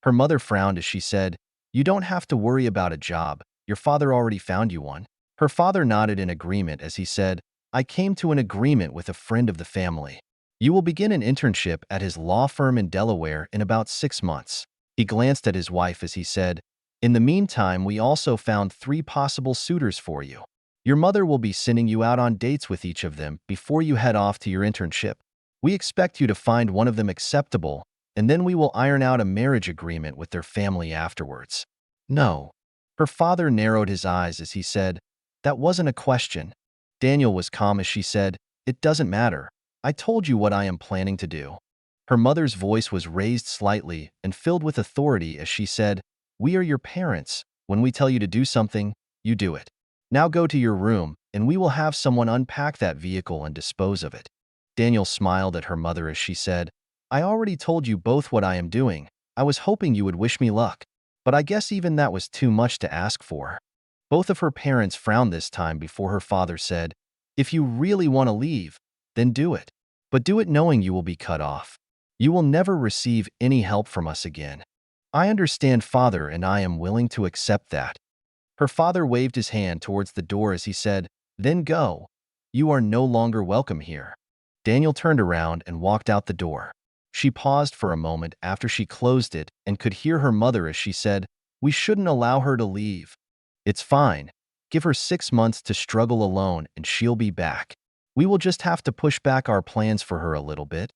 Her mother frowned as she said, "You don't have to worry about a job. Your father already found you one." Her father nodded in agreement as he said, "I came to an agreement with a friend of the family. You will begin an internship at his law firm in Delaware in about 6 months." He glanced at his wife as he said, "In the meantime, we also found 3 possible suitors for you. Your mother will be sending you out on dates with each of them before you head off to your internship. We expect you to find one of them acceptable, and then we will iron out a marriage agreement with their family afterwards." "No." Her father narrowed his eyes as he said, "That wasn't a question." Daniel was calm as she said, "It doesn't matter. I told you what I am planning to do." Her mother's voice was raised slightly and filled with authority as she said, "We are your parents. When we tell you to do something, you do it. Now go to your room, and we will have someone unpack that vehicle and dispose of it." Daniel smiled at her mother as she said, "I already told you both what I am doing. I was hoping you would wish me luck, but I guess even that was too much to ask for." Both of her parents frowned this time before her father said, "If you really want to leave, then do it. But do it knowing you will be cut off. You will never receive any help from us again." "I understand, father, and I am willing to accept that." Her father waved his hand towards the door as he said, "Then go. You are no longer welcome here." Daniel turned around and walked out the door. She paused for a moment after she closed it and could hear her mother as she said, "We shouldn't allow her to leave. It's fine. Give her 6 months to struggle alone and she'll be back. We will just have to push back our plans for her a little bit."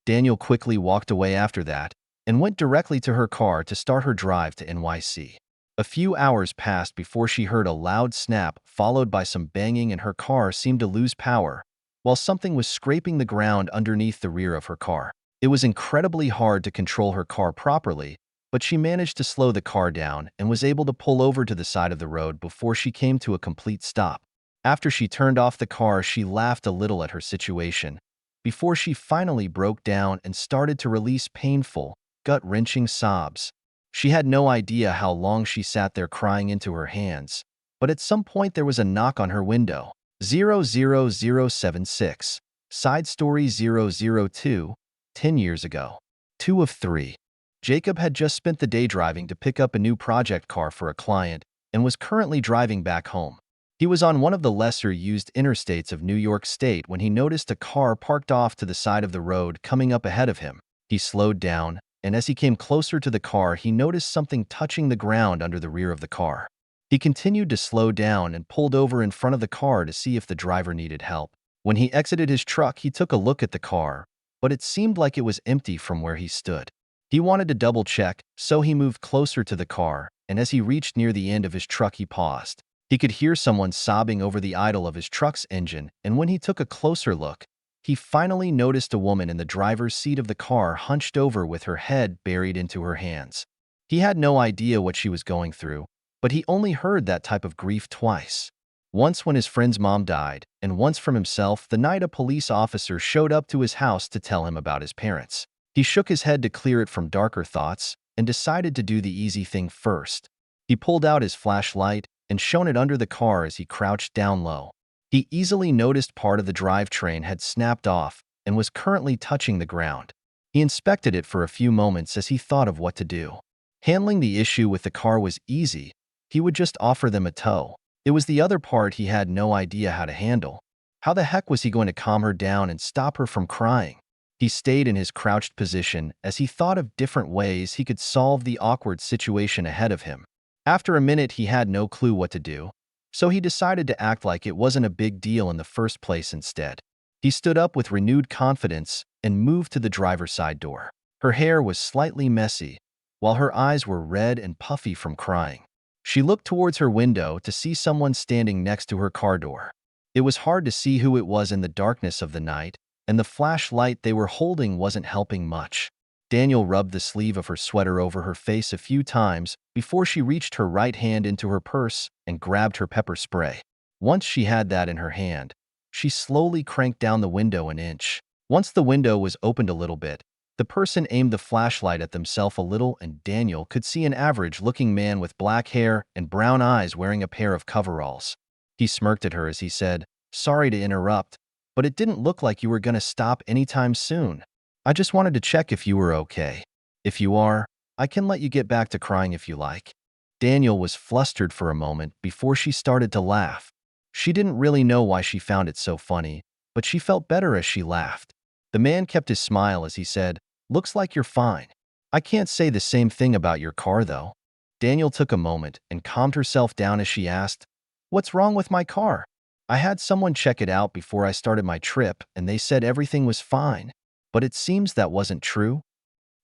Daniel quickly walked away after that and went directly to her car to start her drive to NYC. A few hours passed before she heard a loud snap followed by some banging, and her car seemed to lose power, while something was scraping the ground underneath the rear of her car. It was incredibly hard to control her car properly, but she managed to slow the car down and was able to pull over to the side of the road before she came to a complete stop. After she turned off the car, she laughed a little at her situation, before she finally broke down and started to release painful, gut-wrenching sobs. She had no idea how long she sat there crying into her hands, but at some point there was a knock on her window. 00076. Side story 002. 10 years ago. 2 of 3. Jacob had just spent the day driving to pick up a new project car for a client and was currently driving back home. He was on one of the lesser-used interstates of New York State when he noticed a car parked off to the side of the road coming up ahead of him. He slowed down, and as he came closer to the car, he noticed something touching the ground under the rear of the car. He continued to slow down and pulled over in front of the car to see if the driver needed help. When he exited his truck, he took a look at the car, but it seemed like it was empty from where he stood. He wanted to double-check, so he moved closer to the car, and as he reached near the end of his truck, he paused. He could hear someone sobbing over the idle of his truck's engine, and when he took a closer look, he finally noticed a woman in the driver's seat of the car hunched over with her head buried into her hands. He had no idea what she was going through, but he only heard that type of grief twice. Once when his friend's mom died, and once from himself the night a police officer showed up to his house to tell him about his parents. He shook his head to clear it from darker thoughts and decided to do the easy thing first. He pulled out his flashlight and shone it under the car as he crouched down low. He easily noticed part of the drivetrain had snapped off and was currently touching the ground. He inspected it for a few moments as he thought of what to do. Handling the issue with the car was easy. He would just offer them a tow. It was the other part he had no idea how to handle. How the heck was he going to calm her down and stop her from crying? He stayed in his crouched position as he thought of different ways he could solve the awkward situation ahead of him. After a minute, he had no clue what to do, so he decided to act like it wasn't a big deal in the first place instead. He stood up with renewed confidence and moved to the driver's side door. Her hair was slightly messy, while her eyes were red and puffy from crying. She looked towards her window to see someone standing next to her car door. It was hard to see who it was in the darkness of the night, and the flashlight they were holding wasn't helping much. Daniel rubbed the sleeve of her sweater over her face a few times before she reached her right hand into her purse and grabbed her pepper spray. Once she had that in her hand, she slowly cranked down the window an inch. Once the window was opened a little bit, the person aimed the flashlight at themselves a little, and Daniel could see an average-looking man with black hair and brown eyes wearing a pair of coveralls. He smirked at her as he said, "Sorry to interrupt, but it didn't look like you were going to stop anytime soon. I just wanted to check if you were okay. If you are, I can let you get back to crying if you like." Daniel was flustered for a moment before she started to laugh. She didn't really know why she found it so funny, but she felt better as she laughed. The man kept his smile as he said, "Looks like you're fine. I can't say the same thing about your car, though." Daniel took a moment and calmed herself down as she asked, "What's wrong with my car? I had someone check it out before I started my trip, and they said everything was fine. But it seems that wasn't true."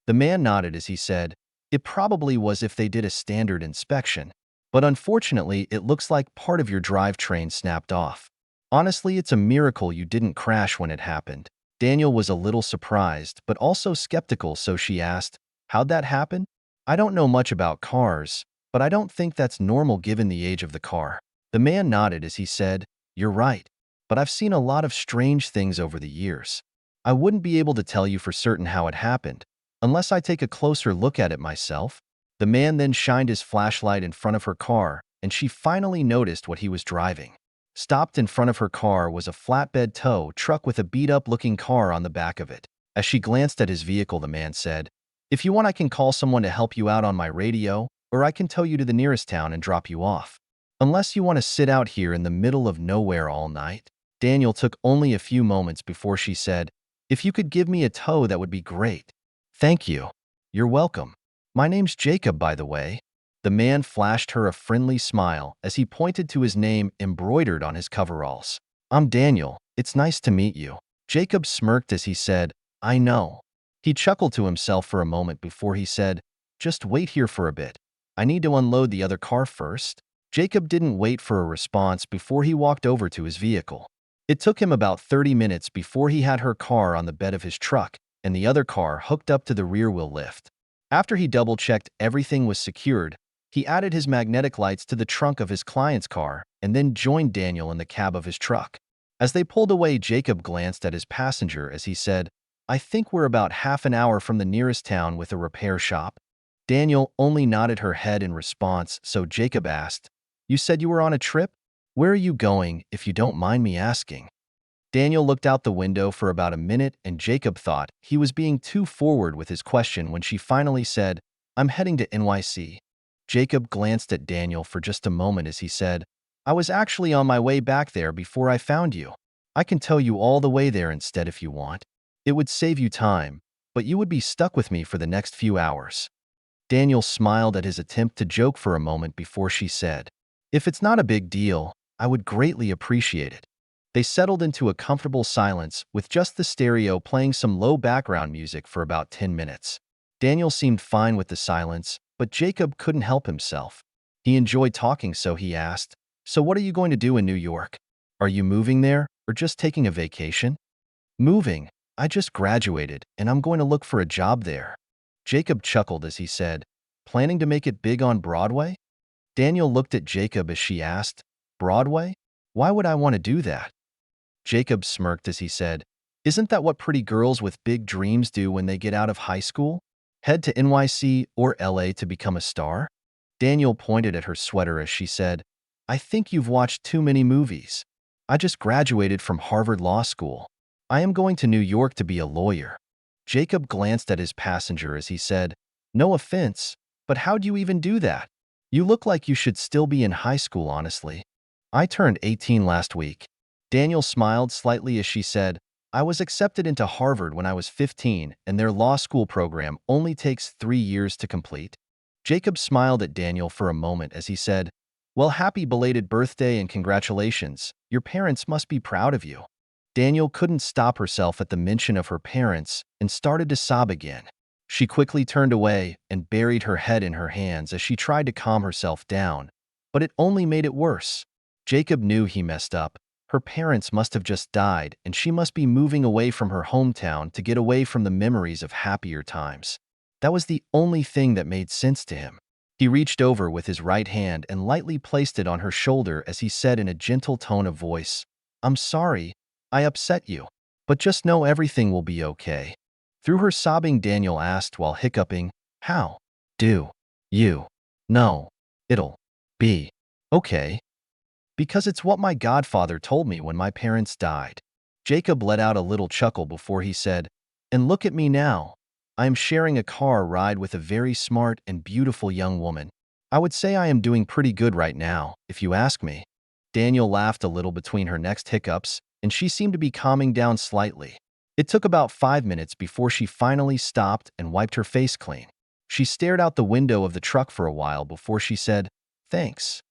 The man nodded as he said, "It probably was if they did a standard inspection. But unfortunately, it looks like part of your drivetrain snapped off. Honestly, it's a miracle you didn't crash when it happened." Daniel was a little surprised, but also skeptical, so she asked, "How'd that happen?" "I don't know much about cars, but I don't think that's normal given the age of the car." The man nodded as he said, "You're right, but I've seen a lot of strange things over the years. I wouldn't be able to tell you for certain how it happened, unless I take a closer look at it myself." The man then shined his flashlight in front of her car, and she finally noticed what he was driving. Stopped in front of her car was a flatbed tow truck with a beat-up-looking car on the back of it. As she glanced at his vehicle, the man said, "If you want, I can call someone to help you out on my radio, or I can tow you to the nearest town and drop you off. Unless you want to sit out here in the middle of nowhere all night." Daniel took only a few moments before she said, "If you could give me a tow, that would be great." "Thank you. You're welcome. My name's Jacob, by the way." The man flashed her a friendly smile as he pointed to his name embroidered on his coveralls. "I'm Daniel. It's nice to meet you." Jacob smirked as he said, "I know." He chuckled to himself for a moment before he said, "Just wait here for a bit. I need to unload the other car first." Jacob didn't wait for a response before he walked over to his vehicle. It took him about 30 minutes before he had her car on the bed of his truck and the other car hooked up to the rear wheel lift. After he double-checked everything was secured, he added his magnetic lights to the trunk of his client's car and then joined Daniel in the cab of his truck. As they pulled away, Jacob glanced at his passenger as he said, "I think we're about half an hour from the nearest town with a repair shop." Daniel only nodded her head in response, so Jacob asked, "You said you were on a trip? Where are you going, if you don't mind me asking?" Daniel looked out the window for about a minute, and Jacob thought he was being too forward with his question when she finally said, "I'm heading to NYC." Jacob glanced at Daniel for just a moment as he said, I was actually on my way back there before I found you. I can tell you all the way there instead if you want. It would save you time, but you would be stuck with me for the next few hours." Daniel smiled at his attempt to joke for a moment before she said, "If it's not a big deal, I would greatly appreciate it." They settled into a comfortable silence with just the stereo playing some low background music for about 10 minutes. Daniel seemed fine with the silence, but Jacob couldn't help himself. He enjoyed talking, so he asked, "So what are you going to do in New York? Are you moving there or just taking a vacation?" "Moving. I just graduated and I'm going to look for a job there." Jacob chuckled as he said, "Planning to make it big on Broadway?" Daniel looked at Jacob as she asked, "Broadway? Why would I want to do that?" Jacob smirked as he said, "Isn't that what pretty girls with big dreams do when they get out of high school? Head to NYC or LA to become a star?" Daniel pointed at her sweater as she said, "I think you've watched too many movies. I just graduated from Harvard Law School. I am going to New York to be a lawyer." Jacob glanced at his passenger as he said, "No offense, but how'd you even do that? You look like you should still be in high school, honestly." "I turned 18 last week." Daniel smiled slightly as she said, "I was accepted into Harvard when I was 15, and their law school program only takes 3 years to complete." Jacob smiled at Daniel for a moment as he said, "Well, happy belated birthday and congratulations. Your parents must be proud of you." Daniel couldn't stop herself at the mention of her parents and started to sob again. She quickly turned away and buried her head in her hands as she tried to calm herself down, but it only made it worse. Jacob knew he messed up. Her parents must have just died, and she must be moving away from her hometown to get away from the memories of happier times. That was the only thing that made sense to him. He reached over with his right hand and lightly placed it on her shoulder as he said in a gentle tone of voice, "I'm sorry I upset you, but just know everything will be okay." Through her sobbing, Daniel asked while hiccuping, "How do you know it'll be okay?" "Because it's what my godfather told me when my parents died." Jacob let out a little chuckle before he said, "And look at me now. I am sharing a car ride with a very smart and beautiful young woman. I would say I am doing pretty good right now, if you ask me." Daniel laughed a little between her next hiccups, and she seemed to be calming down slightly. It took about 5 minutes before she finally stopped and wiped her face clean. She stared out the window of the truck for a while before she said, "Thanks."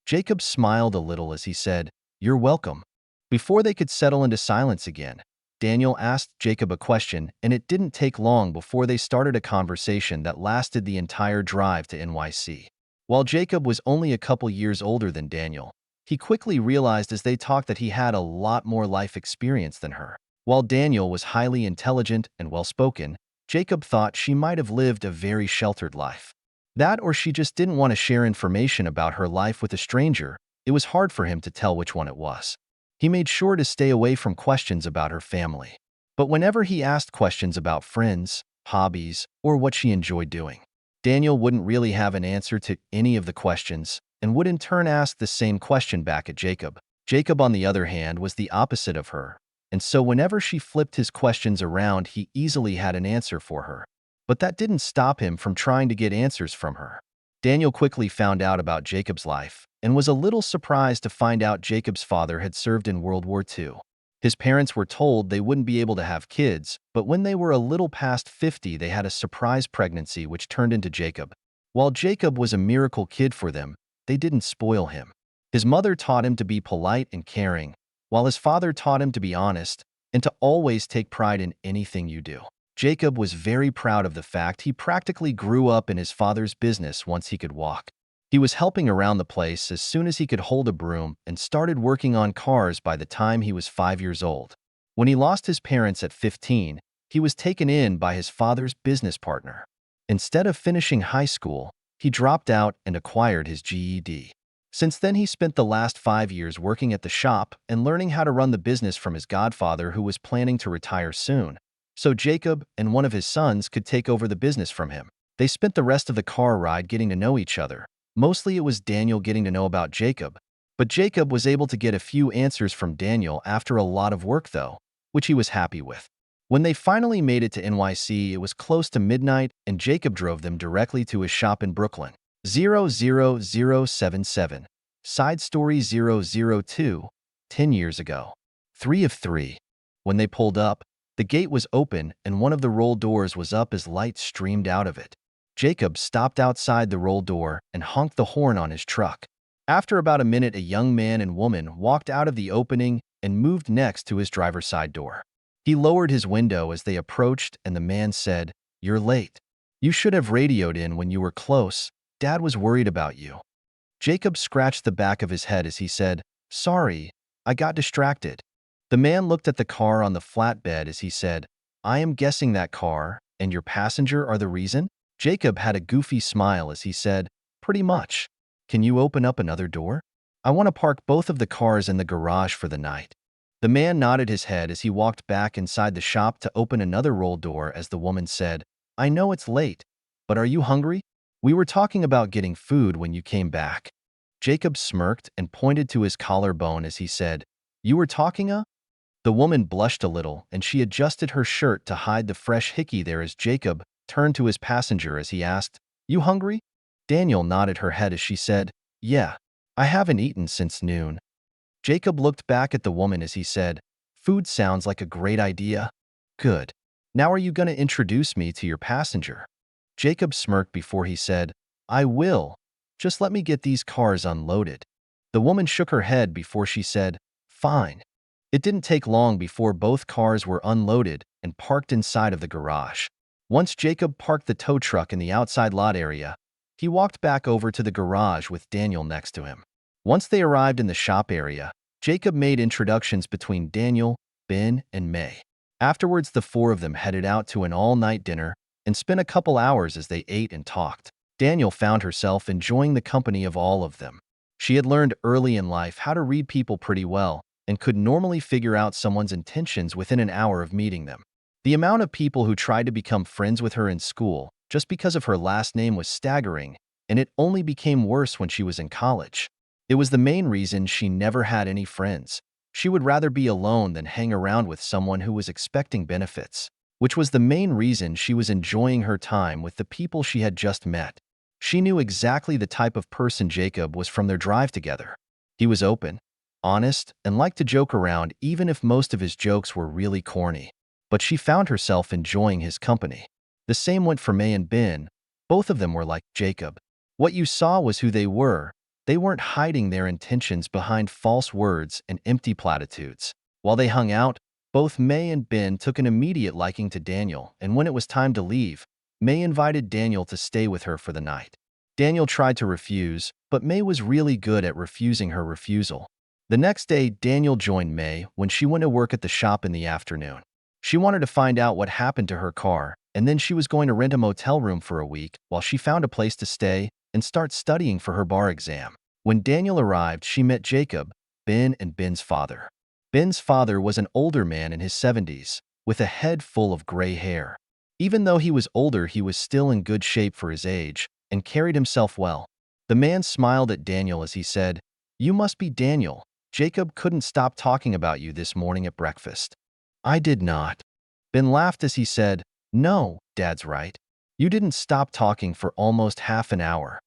Jacob smiled a little as he said, "You're welcome." Before they could settle into silence again, Daniel asked Jacob a question, and it didn't take long before they started a conversation that lasted the entire drive to NYC. While Jacob was only a couple years older than Daniel, he quickly realized as they talked that he had a lot more life experience than her. While Daniel was highly intelligent and well-spoken, Jacob thought she might have lived a very sheltered life. That or she just didn't want to share information about her life with a stranger. It was hard for him to tell which one it was. He made sure to stay away from questions about her family. But whenever he asked questions about friends, hobbies, or what she enjoyed doing, Daniel wouldn't really have an answer to any of the questions and would in turn ask the same question back at Jacob. Jacob, on the other hand, was the opposite of her, and so whenever she flipped his questions around, he easily had an answer for her. But that didn't stop him from trying to get answers from her. Daniel quickly found out about Jacob's life and was a little surprised to find out Jacob's father had served in World War II. His parents were told they wouldn't be able to have kids, but when they were a little past 50, they had a surprise pregnancy which turned into Jacob. While Jacob was a miracle kid for them, they didn't spoil him. His mother taught him to be polite and caring, while his father taught him to be honest and to always take pride in anything you do. Jacob was very proud of the fact he practically grew up in his father's business once he could walk. He was helping around the place as soon as he could hold a broom and started working on cars by the time he was 5 years old. When he lost his parents at 15, he was taken in by his father's business partner. Instead of finishing high school, he dropped out and acquired his GED. Since then, he spent the last 5 years working at the shop and learning how to run the business from his godfather, who was planning to retire soon, so Jacob and one of his sons could take over the business from him. They spent the rest of the car ride getting to know each other. Mostly it was Daniel getting to know about Jacob, but Jacob was able to get a few answers from Daniel after a lot of work though, which he was happy with. When they finally made it to NYC, it was close to midnight, and Jacob drove them directly to his shop in Brooklyn. 00077. Side Story 002, 10 years ago. 3 of 3. When they pulled up, the gate was open and one of the roll doors was up as light streamed out of it. Jacob stopped outside the roll door and honked the horn on his truck. After about a minute, a young man and woman walked out of the opening and moved next to his driver's side door. He lowered his window as they approached and the man said, "You're late. You should have radioed in when you were close. Dad was worried about you." Jacob scratched the back of his head as he said, "Sorry, I got distracted." The man looked at the car on the flatbed as he said, "I am guessing that car and your passenger are the reason?" Jacob had a goofy smile as he said, "Pretty much. Can you open up another door? I want to park both of the cars in the garage for the night." The man nodded his head as he walked back inside the shop to open another roll door as the woman said, "I know it's late, but are you hungry? We were talking about getting food when you came back." Jacob smirked and pointed to his collarbone as he said, "You were talking. The woman blushed a little and she adjusted her shirt to hide the fresh hickey there as Jacob turned to his passenger as he asked, "You hungry?" Daniel nodded her head as she said, "Yeah, I haven't eaten since noon." Jacob looked back at the woman as he said, "Food sounds like a great idea." "Good. Now are you going to introduce me to your passenger?" Jacob smirked before he said, "I will. Just let me get these cars unloaded." The woman shook her head before she said, "Fine." It didn't take long before both cars were unloaded and parked inside of the garage. Once Jacob parked the tow truck in the outside lot area, he walked back over to the garage with Daniel next to him. Once they arrived in the shop area, Jacob made introductions between Daniel, Ben, and May. Afterwards, the four of them headed out to an all-night dinner and spent a couple hours as they ate and talked. Daniel found herself enjoying the company of all of them. She had learned early in life how to read people pretty well and could normally figure out someone's intentions within an hour of meeting them. The amount of people who tried to become friends with her in school just because of her last name was staggering, and it only became worse when she was in college. It was the main reason she never had any friends. She would rather be alone than hang around with someone who was expecting benefits, which was the main reason she was enjoying her time with the people she had just met. She knew exactly the type of person Jacob was from their drive together. He was open, honest, and liked to joke around even if most of his jokes were really corny. But she found herself enjoying his company. The same went for May and Ben. Both of them were like Jacob. What you saw was who they were. They weren't hiding their intentions behind false words and empty platitudes. While they hung out, both May and Ben took an immediate liking to Daniel, and when it was time to leave, May invited Daniel to stay with her for the night. Daniel tried to refuse, but May was really good at refusing her refusal. The next day, Daniel joined May when she went to work at the shop in the afternoon. She wanted to find out what happened to her car, and then she was going to rent a motel room for a week while she found a place to stay and start studying for her bar exam. When Daniel arrived, she met Jacob, Ben, and Ben's father. Ben's father was an older man in his 70s, with a head full of gray hair. Even though he was older, he was still in good shape for his age and carried himself well. The man smiled at Daniel as he said, "You must be Daniel. Jacob couldn't stop talking about you this morning at breakfast." "I did not." Ben laughed as he said, "No, Dad's right. You didn't stop talking for almost half an hour."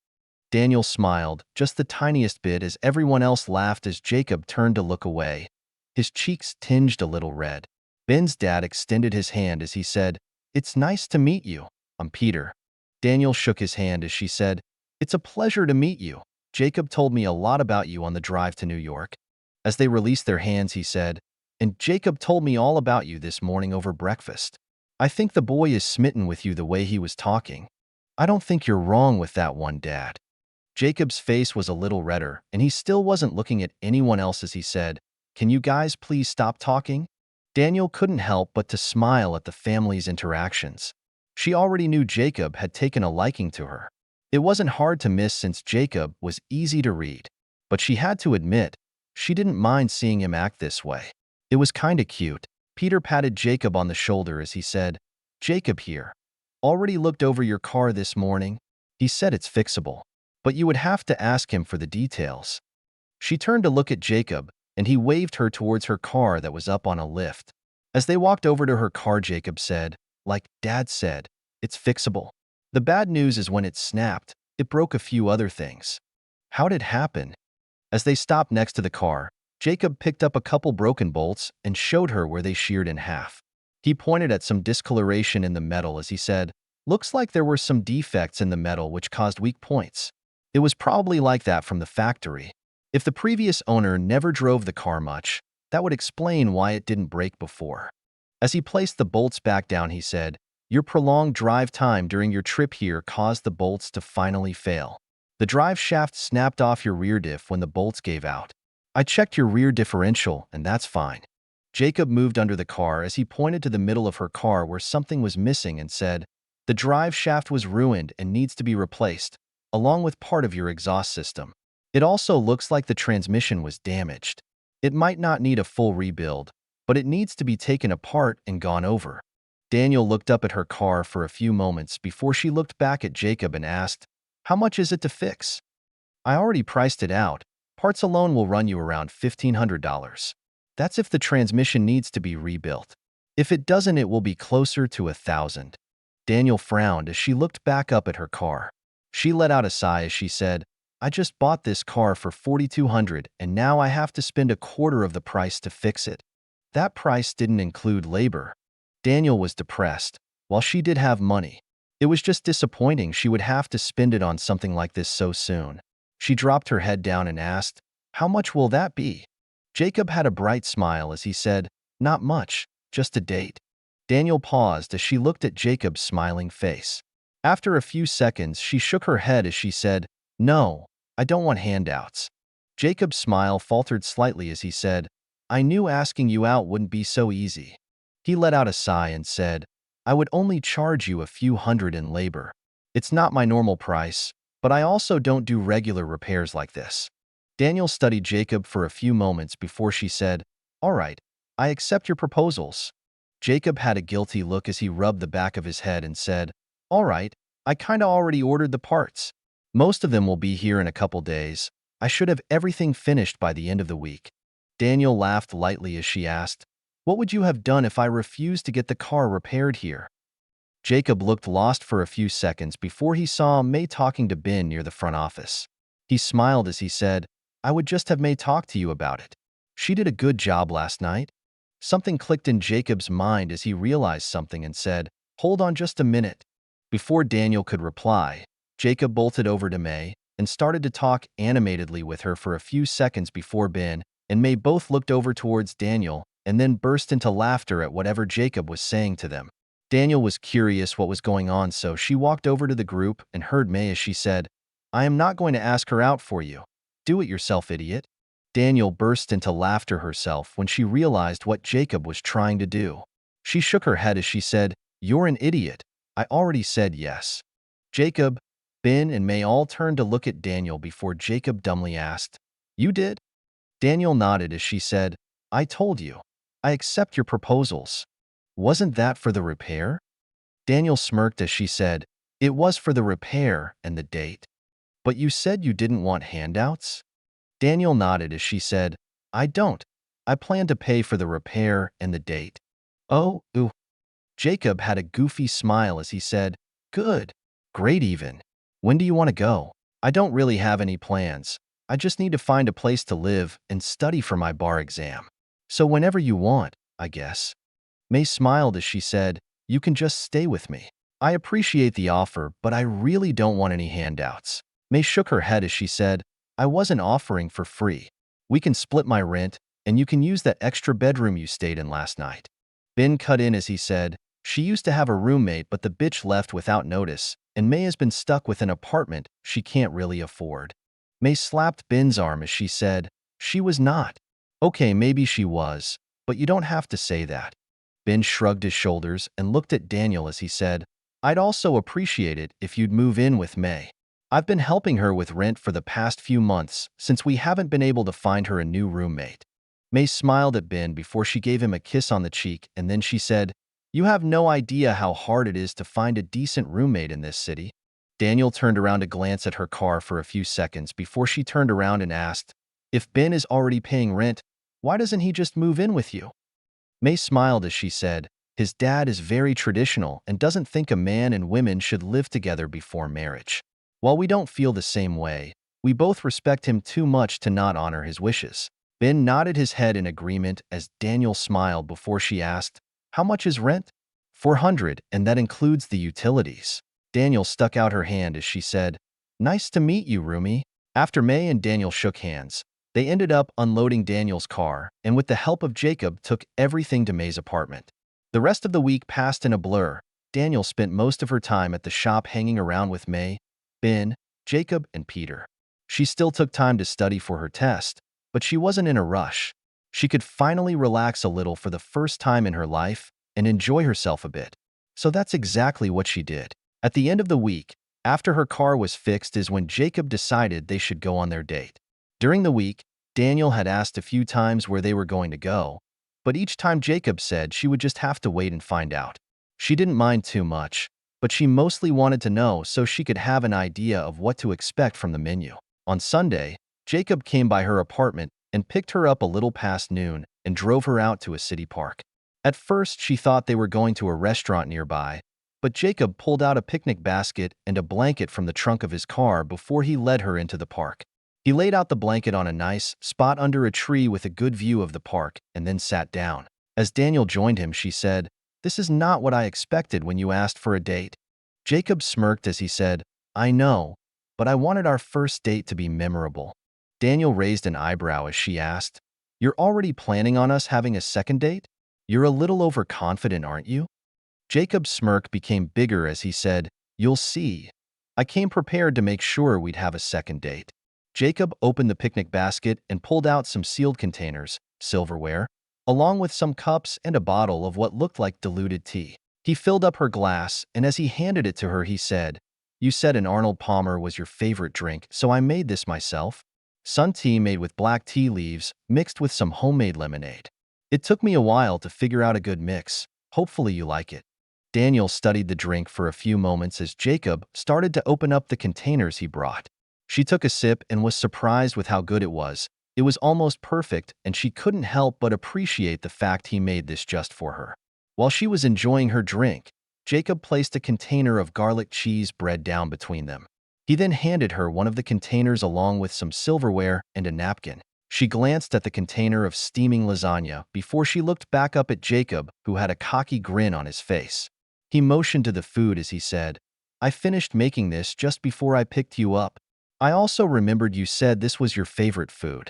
Daniel smiled, just the tiniest bit, as everyone else laughed as Jacob turned to look away. His cheeks tinged a little red. Ben's dad extended his hand as he said, "It's nice to meet you. I'm Peter." Daniel shook his hand as she said, "It's a pleasure to meet you. Jacob told me a lot about you on the drive to New York." As they released their hands, he said, "And Jacob told me all about you this morning over breakfast. I think the boy is smitten with you the way he was talking." "I don't think you're wrong with that one, Dad." Jacob's face was a little redder, and he still wasn't looking at anyone else as he said, "Can you guys please stop talking?" Daniel couldn't help but to smile at the family's interactions. She already knew Jacob had taken a liking to her. It wasn't hard to miss since Jacob was easy to read. But she had to admit, she didn't mind seeing him act this way. It was kinda cute. Peter patted Jacob on the shoulder as he said, "Jacob here. Already looked over your car this morning. He said it's fixable, but you would have to ask him for the details." She turned to look at Jacob, and he waved her towards her car that was up on a lift. As they walked over to her car, Jacob said, "Like Dad said, it's fixable. The bad news is when it snapped, it broke a few other things." "How'd it happen?" As they stopped next to the car, Jacob picked up a couple broken bolts and showed her where they sheared in half. He pointed at some discoloration in the metal as he said, "Looks like there were some defects in the metal which caused weak points. It was probably like that from the factory. If the previous owner never drove the car much, that would explain why it didn't break before." As he placed the bolts back down, he said, "Your prolonged drive time during your trip here caused the bolts to finally fail. The drive shaft snapped off your rear diff when the bolts gave out. I checked your rear differential, and that's fine." Jacob moved under the car as he pointed to the middle of her car where something was missing and said, "The drive shaft was ruined and needs to be replaced, along with part of your exhaust system. It also looks like the transmission was damaged. It might not need a full rebuild, but it needs to be taken apart and gone over." Daniel looked up at her car for a few moments before she looked back at Jacob and asked, "How much is it to fix?" "I already priced it out. Parts alone will run you around $1,500. That's if the transmission needs to be rebuilt. If it doesn't, it will be closer to $1,000. Daniel frowned as she looked back up at her car. She let out a sigh as she said, "I just bought this car for $4,200 and now I have to spend a quarter of the price to fix it. That price didn't include labor." Daniel was depressed. While she did have money, it was just disappointing she would have to spend it on something like this so soon. She dropped her head down and asked, "How much will that be?" Jacob had a bright smile as he said, "Not much, just a date." Daniel paused as she looked at Jacob's smiling face. After a few seconds, she shook her head as she said, "No, I don't want handouts." Jacob's smile faltered slightly as he said, "I knew asking you out wouldn't be so easy." He let out a sigh and said, "I would only charge you a few hundred in labor. It's not my normal price, but I also don't do regular repairs like this." Daniel studied Jacob for a few moments before she said, "All right, I accept your proposals." Jacob had a guilty look as he rubbed the back of his head and said, "All right, I kinda already ordered the parts. Most of them will be here in a couple days. I should have everything finished by the end of the week." Daniel laughed lightly as she asked, "What would you have done if I refused to get the car repaired here?" Jacob looked lost for a few seconds before he saw May talking to Ben near the front office. He smiled as he said, "I would just have May talk to you about it. She did a good job last night." Something clicked in Jacob's mind as he realized something and said, "Hold on just a minute." Before Daniel could reply, Jacob bolted over to May and started to talk animatedly with her for a few seconds before Ben and May both looked over towards Daniel and then burst into laughter at whatever Jacob was saying to them. Daniel was curious what was going on, so she walked over to the group and heard May as she said, "I am not going to ask her out for you. Do it yourself, idiot." Daniel burst into laughter herself when she realized what Jacob was trying to do. She shook her head as she said, "You're an idiot. I already said yes." Jacob, Ben, and May all turned to look at Daniel before Jacob dumbly asked, "You did?" Daniel nodded as she said, "I told you. I accept your proposals." "Wasn't that for the repair?" Daniel smirked as she said, "It was for the repair and the date." "But you said you didn't want handouts?" Daniel nodded as she said, "I don't. I plan to pay for the repair and the date." "Oh, ooh." Jacob had a goofy smile as he said, "Good. Great even. When do you want to go?" "I don't really have any plans. I just need to find a place to live and study for my bar exam. So whenever you want, I guess." May smiled as she said, "You can just stay with me. I appreciate the offer, but I really don't want any handouts." May shook her head as she said, "I wasn't offering for free. We can split my rent, and you can use that extra bedroom you stayed in last night." Ben cut in as he said, "She used to have a roommate, but the bitch left without notice, and May has been stuck with an apartment she can't really afford." May slapped Ben's arm as she said, "She was not." "Okay, maybe she was, but you don't have to say that." Ben shrugged his shoulders and looked at Daniel as he said, "I'd also appreciate it if you'd move in with May. I've been helping her with rent for the past few months since we haven't been able to find her a new roommate." May smiled at Ben before she gave him a kiss on the cheek, and then she said, "You have no idea how hard it is to find a decent roommate in this city." Daniel turned around to glance at her car for a few seconds before she turned around and asked, "If Ben is already paying rent, why doesn't he just move in with you?" May smiled as she said, "His dad is very traditional and doesn't think a man and women should live together before marriage. While we don't feel the same way, We both respect him too much to not honor his wishes. Ben nodded his head in agreement as Daniel smiled before she asked, "How much is rent?" 400, and that includes the utilities. Daniel stuck out her hand as she said, "Nice to meet you, Rumi." After May and Daniel shook hands, they ended up unloading Daniel's car and with the help of Jacob took everything to May's apartment. The rest of the week passed in a blur. Daniel spent most of her time at the shop hanging around with May, Ben, Jacob, and Peter. She still took time to study for her test, but she wasn't in a rush. She could finally relax a little for the first time in her life and enjoy herself a bit. So that's exactly what she did. At the end of the week, after her car was fixed is when Jacob decided they should go on their date. During the week, Daniel had asked a few times where they were going to go, but each time Jacob said she would just have to wait and find out. She didn't mind too much, but she mostly wanted to know so she could have an idea of what to expect from the menu. On Sunday, Jacob came by her apartment and picked her up a little past noon and drove her out to a city park. At first, she thought they were going to a restaurant nearby, but Jacob pulled out a picnic basket and a blanket from the trunk of his car before he led her into the park. He laid out the blanket on a nice spot under a tree with a good view of the park and then sat down. As Daniel joined him, she said, "This is not what I expected when you asked for a date." Jacob smirked as he said, "I know, but I wanted our first date to be memorable." Daniel raised an eyebrow as she asked, "You're already planning on us having a second date? You're a little overconfident, aren't you?" Jacob's smirk became bigger as he said, "You'll see. I came prepared to make sure we'd have a second date." Jacob opened the picnic basket and pulled out some sealed containers, silverware, along with some cups and a bottle of what looked like diluted tea. He filled up her glass, and as he handed it to her, he said, "You said an Arnold Palmer was your favorite drink, so I made this myself. Sun tea made with black tea leaves, mixed with some homemade lemonade. It took me a while to figure out a good mix. Hopefully you like it." Daniel studied the drink for a few moments as Jacob started to open up the containers he brought. She took a sip and was surprised with how good it was. It was almost perfect, and she couldn't help but appreciate the fact he made this just for her. While she was enjoying her drink, Jacob placed a container of garlic cheese bread down between them. He then handed her one of the containers along with some silverware and a napkin. She glanced at the container of steaming lasagna before she looked back up at Jacob, who had a cocky grin on his face. He motioned to the food as he said, "I finished making this just before I picked you up. I also remembered you said this was your favorite food."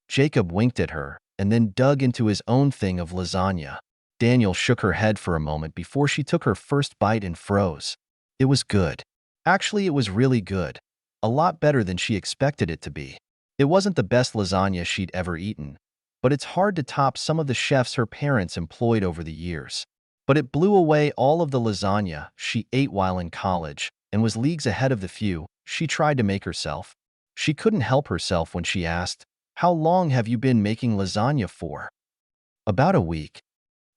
Jacob winked at her and then dug into his own thing of lasagna. Daniel shook her head for a moment before she took her first bite and froze. It was good. Actually, it was really good. A lot better than she expected it to be. It wasn't the best lasagna she'd ever eaten, but it's hard to top some of the chefs her parents employed over the years. But it blew away all of the lasagna she ate while in college and was leagues ahead of the few she tried to make herself. She couldn't help herself when she asked, "How long have you been making lasagna for?" "About a week."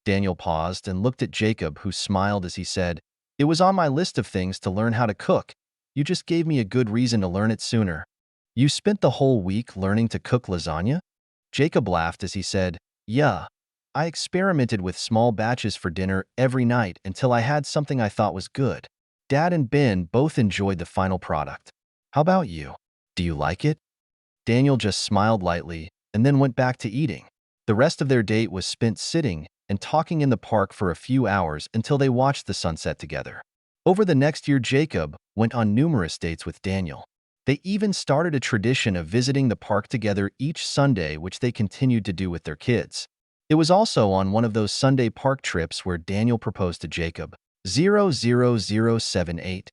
Daniel paused and looked at Jacob, who smiled as he said, "It was on my list of things to learn how to cook. You just gave me a good reason to learn it sooner." "You spent the whole week learning to cook lasagna?" Jacob laughed as he said, "Yeah. I experimented with small batches for dinner every night until I had something I thought was good." Dad and Ben both enjoyed the final product. "How about you? Do you like it?" Daniel just smiled lightly and then went back to eating. The rest of their date was spent sitting and talking in the park for a few hours until they watched the sunset together. Over the next year, Jacob went on numerous dates with Daniel. They even started a tradition of visiting the park together each Sunday, which they continued to do with their kids. It was also on one of those Sunday park trips where Daniel proposed to Jacob. 00078.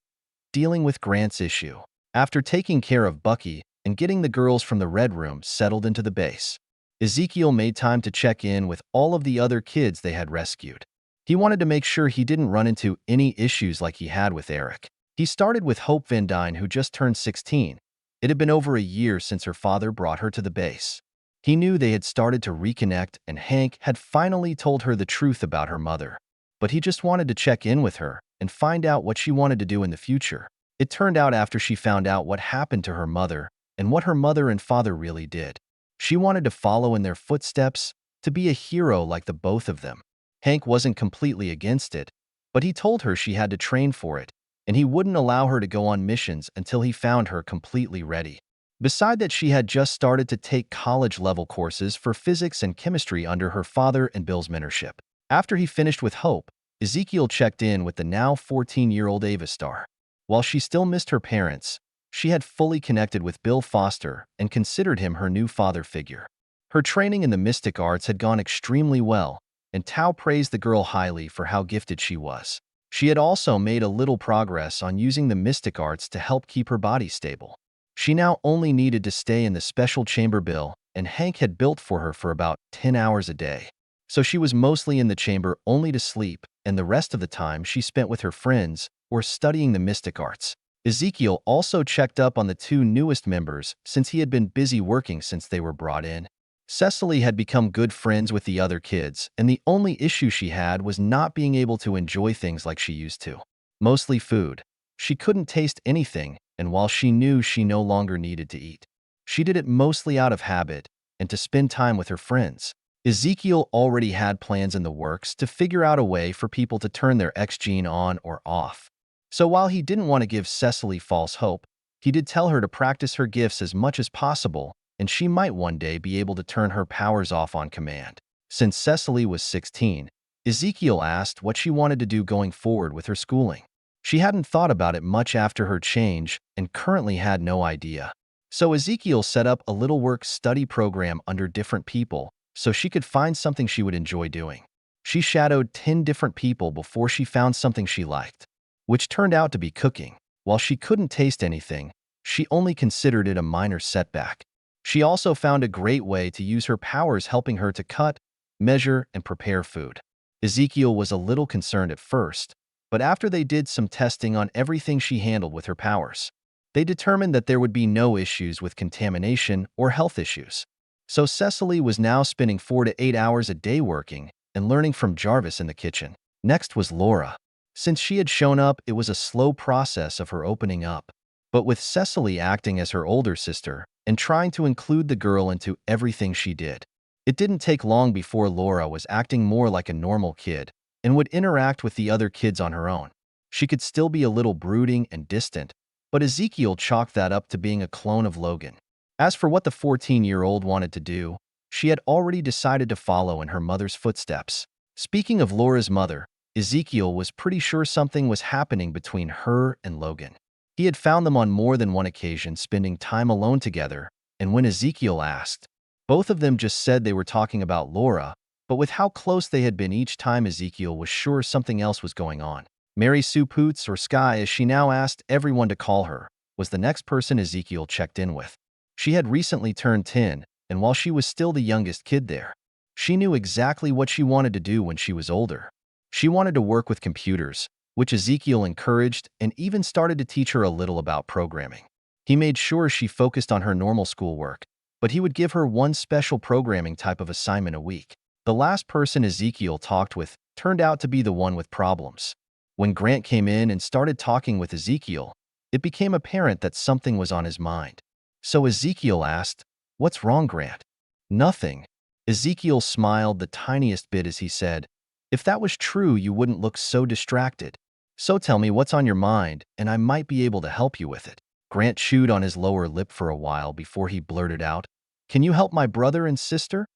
Dealing with Grant's issue. After taking care of Bucky and getting the girls from the Red Room settled into the base, Ezekiel made time to check in with all of the other kids they had rescued. He wanted to make sure he didn't run into any issues like he had with Eric. He started with Hope Van Dyne, who just turned 16. It had been over a year since her father brought her to the base. He knew they had started to reconnect, and Hank had finally told her the truth about her mother. But he just wanted to check in with her and find out what she wanted to do in the future. It turned out after she found out what happened to her mother and what her mother and father really did, she wanted to follow in their footsteps, to be a hero like the both of them. Hank wasn't completely against it, but he told her she had to train for it, and he wouldn't allow her to go on missions until he found her completely ready. Beside that, she had just started to take college-level courses for physics and chemistry under her father and Bill's mentorship. After he finished with Hope, Ezekiel checked in with the now 14-year-old Ava Star. While she still missed her parents, she had fully connected with Bill Foster and considered him her new father figure. Her training in the mystic arts had gone extremely well, and Tao praised the girl highly for how gifted she was. She had also made a little progress on using the mystic arts to help keep her body stable. She now only needed to stay in the special chamber Bill and Hank had built for her for about 10 hours a day. So she was mostly in the chamber only to sleep, and the rest of the time she spent with her friends or studying the mystic arts. Ezekiel also checked up on the two newest members since he had been busy working since they were brought in. Cecily had become good friends with the other kids, and the only issue she had was not being able to enjoy things like she used to. Mostly food. She couldn't taste anything, and while she knew she no longer needed to eat, she did it mostly out of habit and to spend time with her friends. Ezekiel already had plans in the works to figure out a way for people to turn their X gene on or off. So while he didn't want to give Cecily false hope, he did tell her to practice her gifts as much as possible, and she might one day be able to turn her powers off on command. Since Cecily was 16, Ezekiel asked what she wanted to do going forward with her schooling. She hadn't thought about it much after her change and currently had no idea. So Ezekiel set up a little work-study program under different people so she could find something she would enjoy doing. She shadowed 10 different people before she found something she liked, which turned out to be cooking. While she couldn't taste anything, she only considered it a minor setback. She also found a great way to use her powers, helping her to cut, measure, and prepare food. Ezekiel was a little concerned at first, but after they did some testing on everything she handled with her powers, they determined that there would be no issues with contamination or health issues. So Cecily was now spending 4 to 8 hours a day working and learning from Jarvis in the kitchen. Next was Laura. Since she had shown up, it was a slow process of her opening up. But with Cecily acting as her older sister and trying to include the girl into everything she did, it didn't take long before Laura was acting more like a normal kid and would interact with the other kids on her own. She could still be a little brooding and distant, but Ezekiel chalked that up to being a clone of Logan. As for what the 14-year-old wanted to do, she had already decided to follow in her mother's footsteps. Speaking of Laura's mother, Ezekiel was pretty sure something was happening between her and Logan. He had found them on more than one occasion spending time alone together, and when Ezekiel asked, both of them just said they were talking about Laura, but with how close they had been each time, Ezekiel was sure something else was going on. Mary Sue Poots, or Sky as she now asked everyone to call her, was the next person Ezekiel checked in with. She had recently turned 10, and while she was still the youngest kid there, she knew exactly what she wanted to do when she was older. She wanted to work with computers, which Ezekiel encouraged and even started to teach her a little about programming. He made sure she focused on her normal schoolwork, but he would give her one special programming type of assignment a week. The last person Ezekiel talked with turned out to be the one with problems. When Grant came in and started talking with Ezekiel, it became apparent that something was on his mind. So Ezekiel asked, "What's wrong, Grant?" "Nothing." Ezekiel smiled the tiniest bit as he said, "If that was true, you wouldn't look so distracted. So tell me what's on your mind, and I might be able to help you with it." Grant chewed on his lower lip for a while before he blurted out, "Can you help my brother and sister?"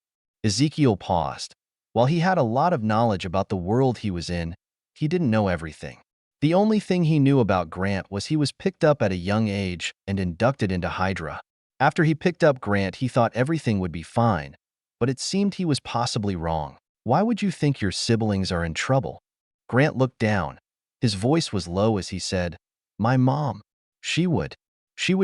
Ezekiel paused. While he had a lot of knowledge about the world he was in, he didn't know everything. The only thing he knew about Grant was he was picked up at a young age and inducted into Hydra. After he picked up Grant, he thought everything would be fine, but it seemed he was possibly wrong. "Why would you think your siblings are in trouble?" Grant looked down. His voice was low as he said, "My mom. She would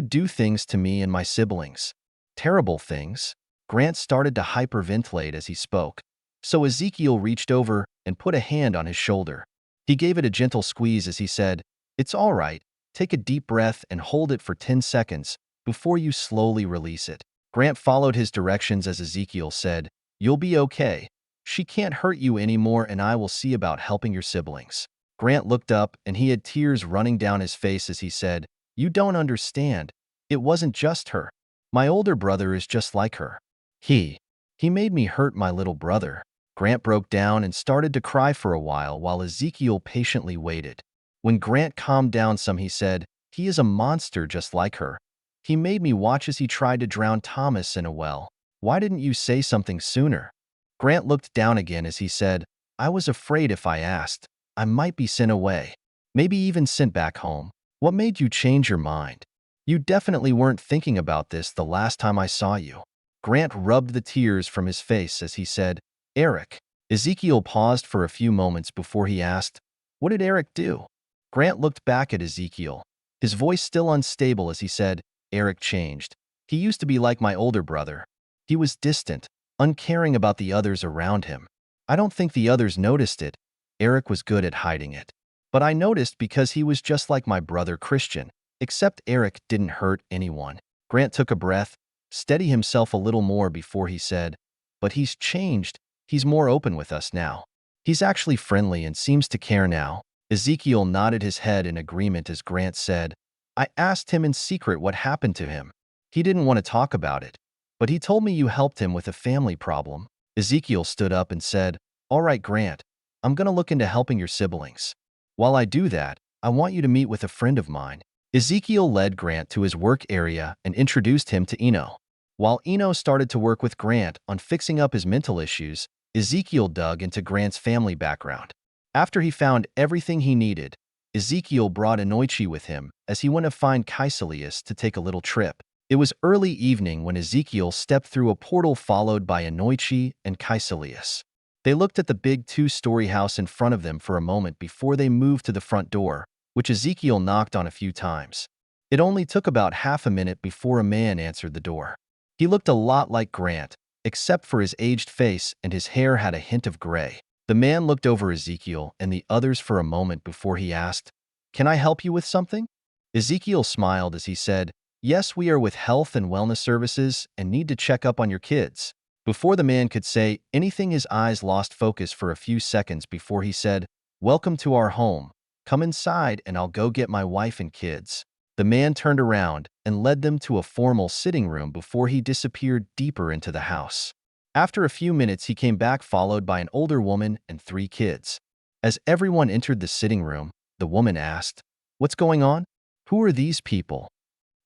do things to me and my siblings. Terrible things." Grant started to hyperventilate as he spoke, so Ezekiel reached over and put a hand on his shoulder. He gave it a gentle squeeze as he said, "It's all right. Take a deep breath and hold it for 10 seconds before you slowly release it." Grant followed his directions as Ezekiel said, "You'll be okay. She can't hurt you anymore, and I will see about helping your siblings." Grant looked up and he had tears running down his face as he said, "You don't understand. It wasn't just her. My older brother is just like her. He made me hurt my little brother." Grant broke down and started to cry for a while Ezekiel patiently waited. When Grant calmed down some, he said, "He is a monster just like her. He made me watch as he tried to drown Thomas in a well. Why didn't you say something sooner? Grant looked down again as he said, I was afraid if I asked, I might be sent away. Maybe even sent back home. What made you change your mind? You definitely weren't thinking about this the last time I saw you. Grant rubbed the tears from his face as he said, Eric. Ezekiel paused for a few moments before he asked, What did Eric do? Grant looked back at Ezekiel, his voice still unstable as he said, Eric changed. He used to be like my older brother. He was distant, uncaring about the others around him. I don't think the others noticed it. Eric was good at hiding it. But I noticed because he was just like my brother Christian, except Eric didn't hurt anyone. Grant took a breath, steadied himself a little more before he said, But he's changed. He's more open with us now. He's actually friendly and seems to care now. Ezekiel nodded his head in agreement as Grant said, I asked him in secret what happened to him. He didn't want to talk about it, but he told me you helped him with a family problem. Ezekiel stood up and said, All right, Grant, I'm going to look into helping your siblings. While I do that, I want you to meet with a friend of mine. Ezekiel led Grant to his work area and introduced him to Eno. While Eno started to work with Grant on fixing up his mental issues, Ezekiel dug into Grant's family background. After he found everything he needed, Ezekiel brought Inoichi with him as he went to find Kaiselius to take a little trip. It was early evening when Ezekiel stepped through a portal followed by Inoichi and Kaiselius. They looked at the big two-story house in front of them for a moment before they moved to the front door, which Ezekiel knocked on a few times. It only took about half a minute before a man answered the door. He looked a lot like Grant, except for his aged face and his hair had a hint of gray. The man looked over Ezekiel and the others for a moment before he asked, Can I help you with something? Ezekiel smiled as he said, Yes, we are with health and wellness services and need to check up on your kids. Before the man could say anything, his eyes lost focus for a few seconds before he said, Welcome to our home. Come inside and I'll go get my wife and kids. The man turned around and led them to a formal sitting room before he disappeared deeper into the house. After a few minutes, he came back followed by an older woman and 3 kids. As everyone entered the sitting room, the woman asked, What's going on? Who are these people?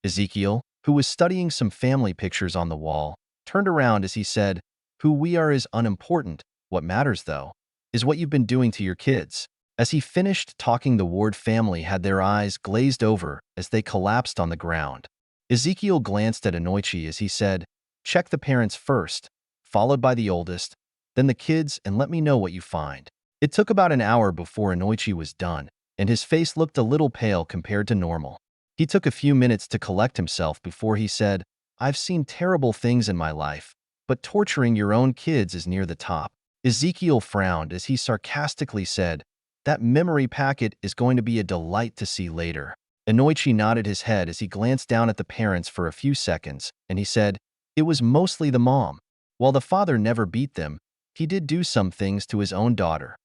Ezekiel, who was studying some family pictures on the wall, turned around as he said, Who we are is unimportant. What matters, though, is what you've been doing to your kids. As he finished talking, the Ward family had their eyes glazed over as they collapsed on the ground. Ezekiel glanced at Inoichi as he said, Check the parents first, followed by the oldest, then the kids, and let me know what you find. It took about an hour before Inoichi was done, and his face looked a little pale compared to normal. He took a few minutes to collect himself before he said, I've seen terrible things in my life, but torturing your own kids is near the top. Ezekiel frowned as he sarcastically said, That memory packet is going to be a delight to see later. Inoichi nodded his head as he glanced down at the parents for a few seconds, and he said, It was mostly the mom. While the father never beat them, he did do some things to his own daughter.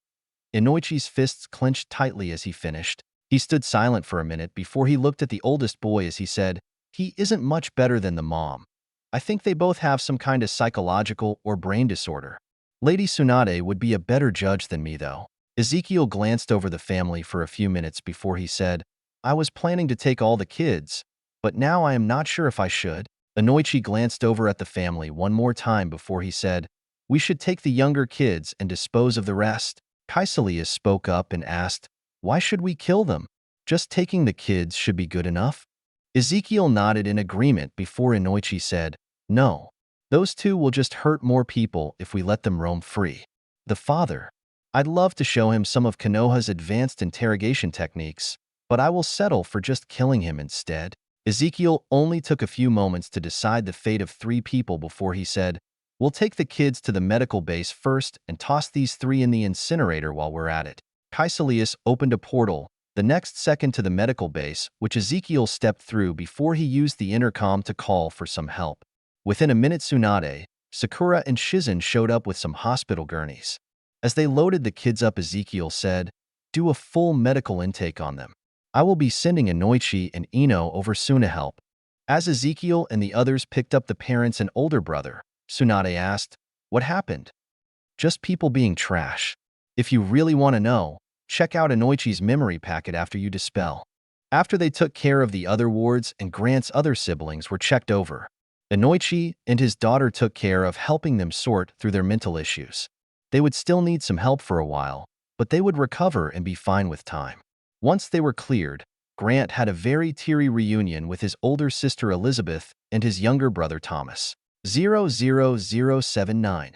Inoichi's fists clenched tightly as he finished. He stood silent for a minute before he looked at the oldest boy as he said, He isn't much better than the mom. I think they both have some kind of psychological or brain disorder. Lady Tsunade would be a better judge than me, though. Ezekiel glanced over the family for a few minutes before he said, I was planning to take all the kids, but now I am not sure if I should. Inoichi glanced over at the family one more time before he said, We should take the younger kids and dispose of the rest. Kaiselius spoke up and asked, Why should we kill them? Just taking the kids should be good enough? Ezekiel nodded in agreement before Inoichi said, No, those 2 will just hurt more people if we let them roam free. The father, I'd love to show him some of Konoha's advanced interrogation techniques, but I will settle for just killing him instead. Ezekiel only took a few moments to decide the fate of 3 people before he said, We'll take the kids to the medical base first and toss these 3 in the incinerator while we're at it. Kaiselius opened a portal, the next second to the medical base, which Ezekiel stepped through before he used the intercom to call for some help. Within a minute, Tsunade, Sakura, and Shizen showed up with some hospital gurneys. As they loaded the kids up, Ezekiel said, Do a full medical intake on them. I will be sending Inoichi and Ino over soon to help. As Ezekiel and the others picked up the parents and older brother, Tsunade asked, What happened? Just people being trash. If you really want to know, check out Inoichi's memory packet after you dispel. After they took care of the other wards and Grant's other siblings were checked over, Inoichi and his daughter took care of helping them sort through their mental issues. They would still need some help for a while, but they would recover and be fine with time. Once they were cleared, Grant had a very teary reunion with his older sister Elizabeth and his younger brother Thomas. 00079.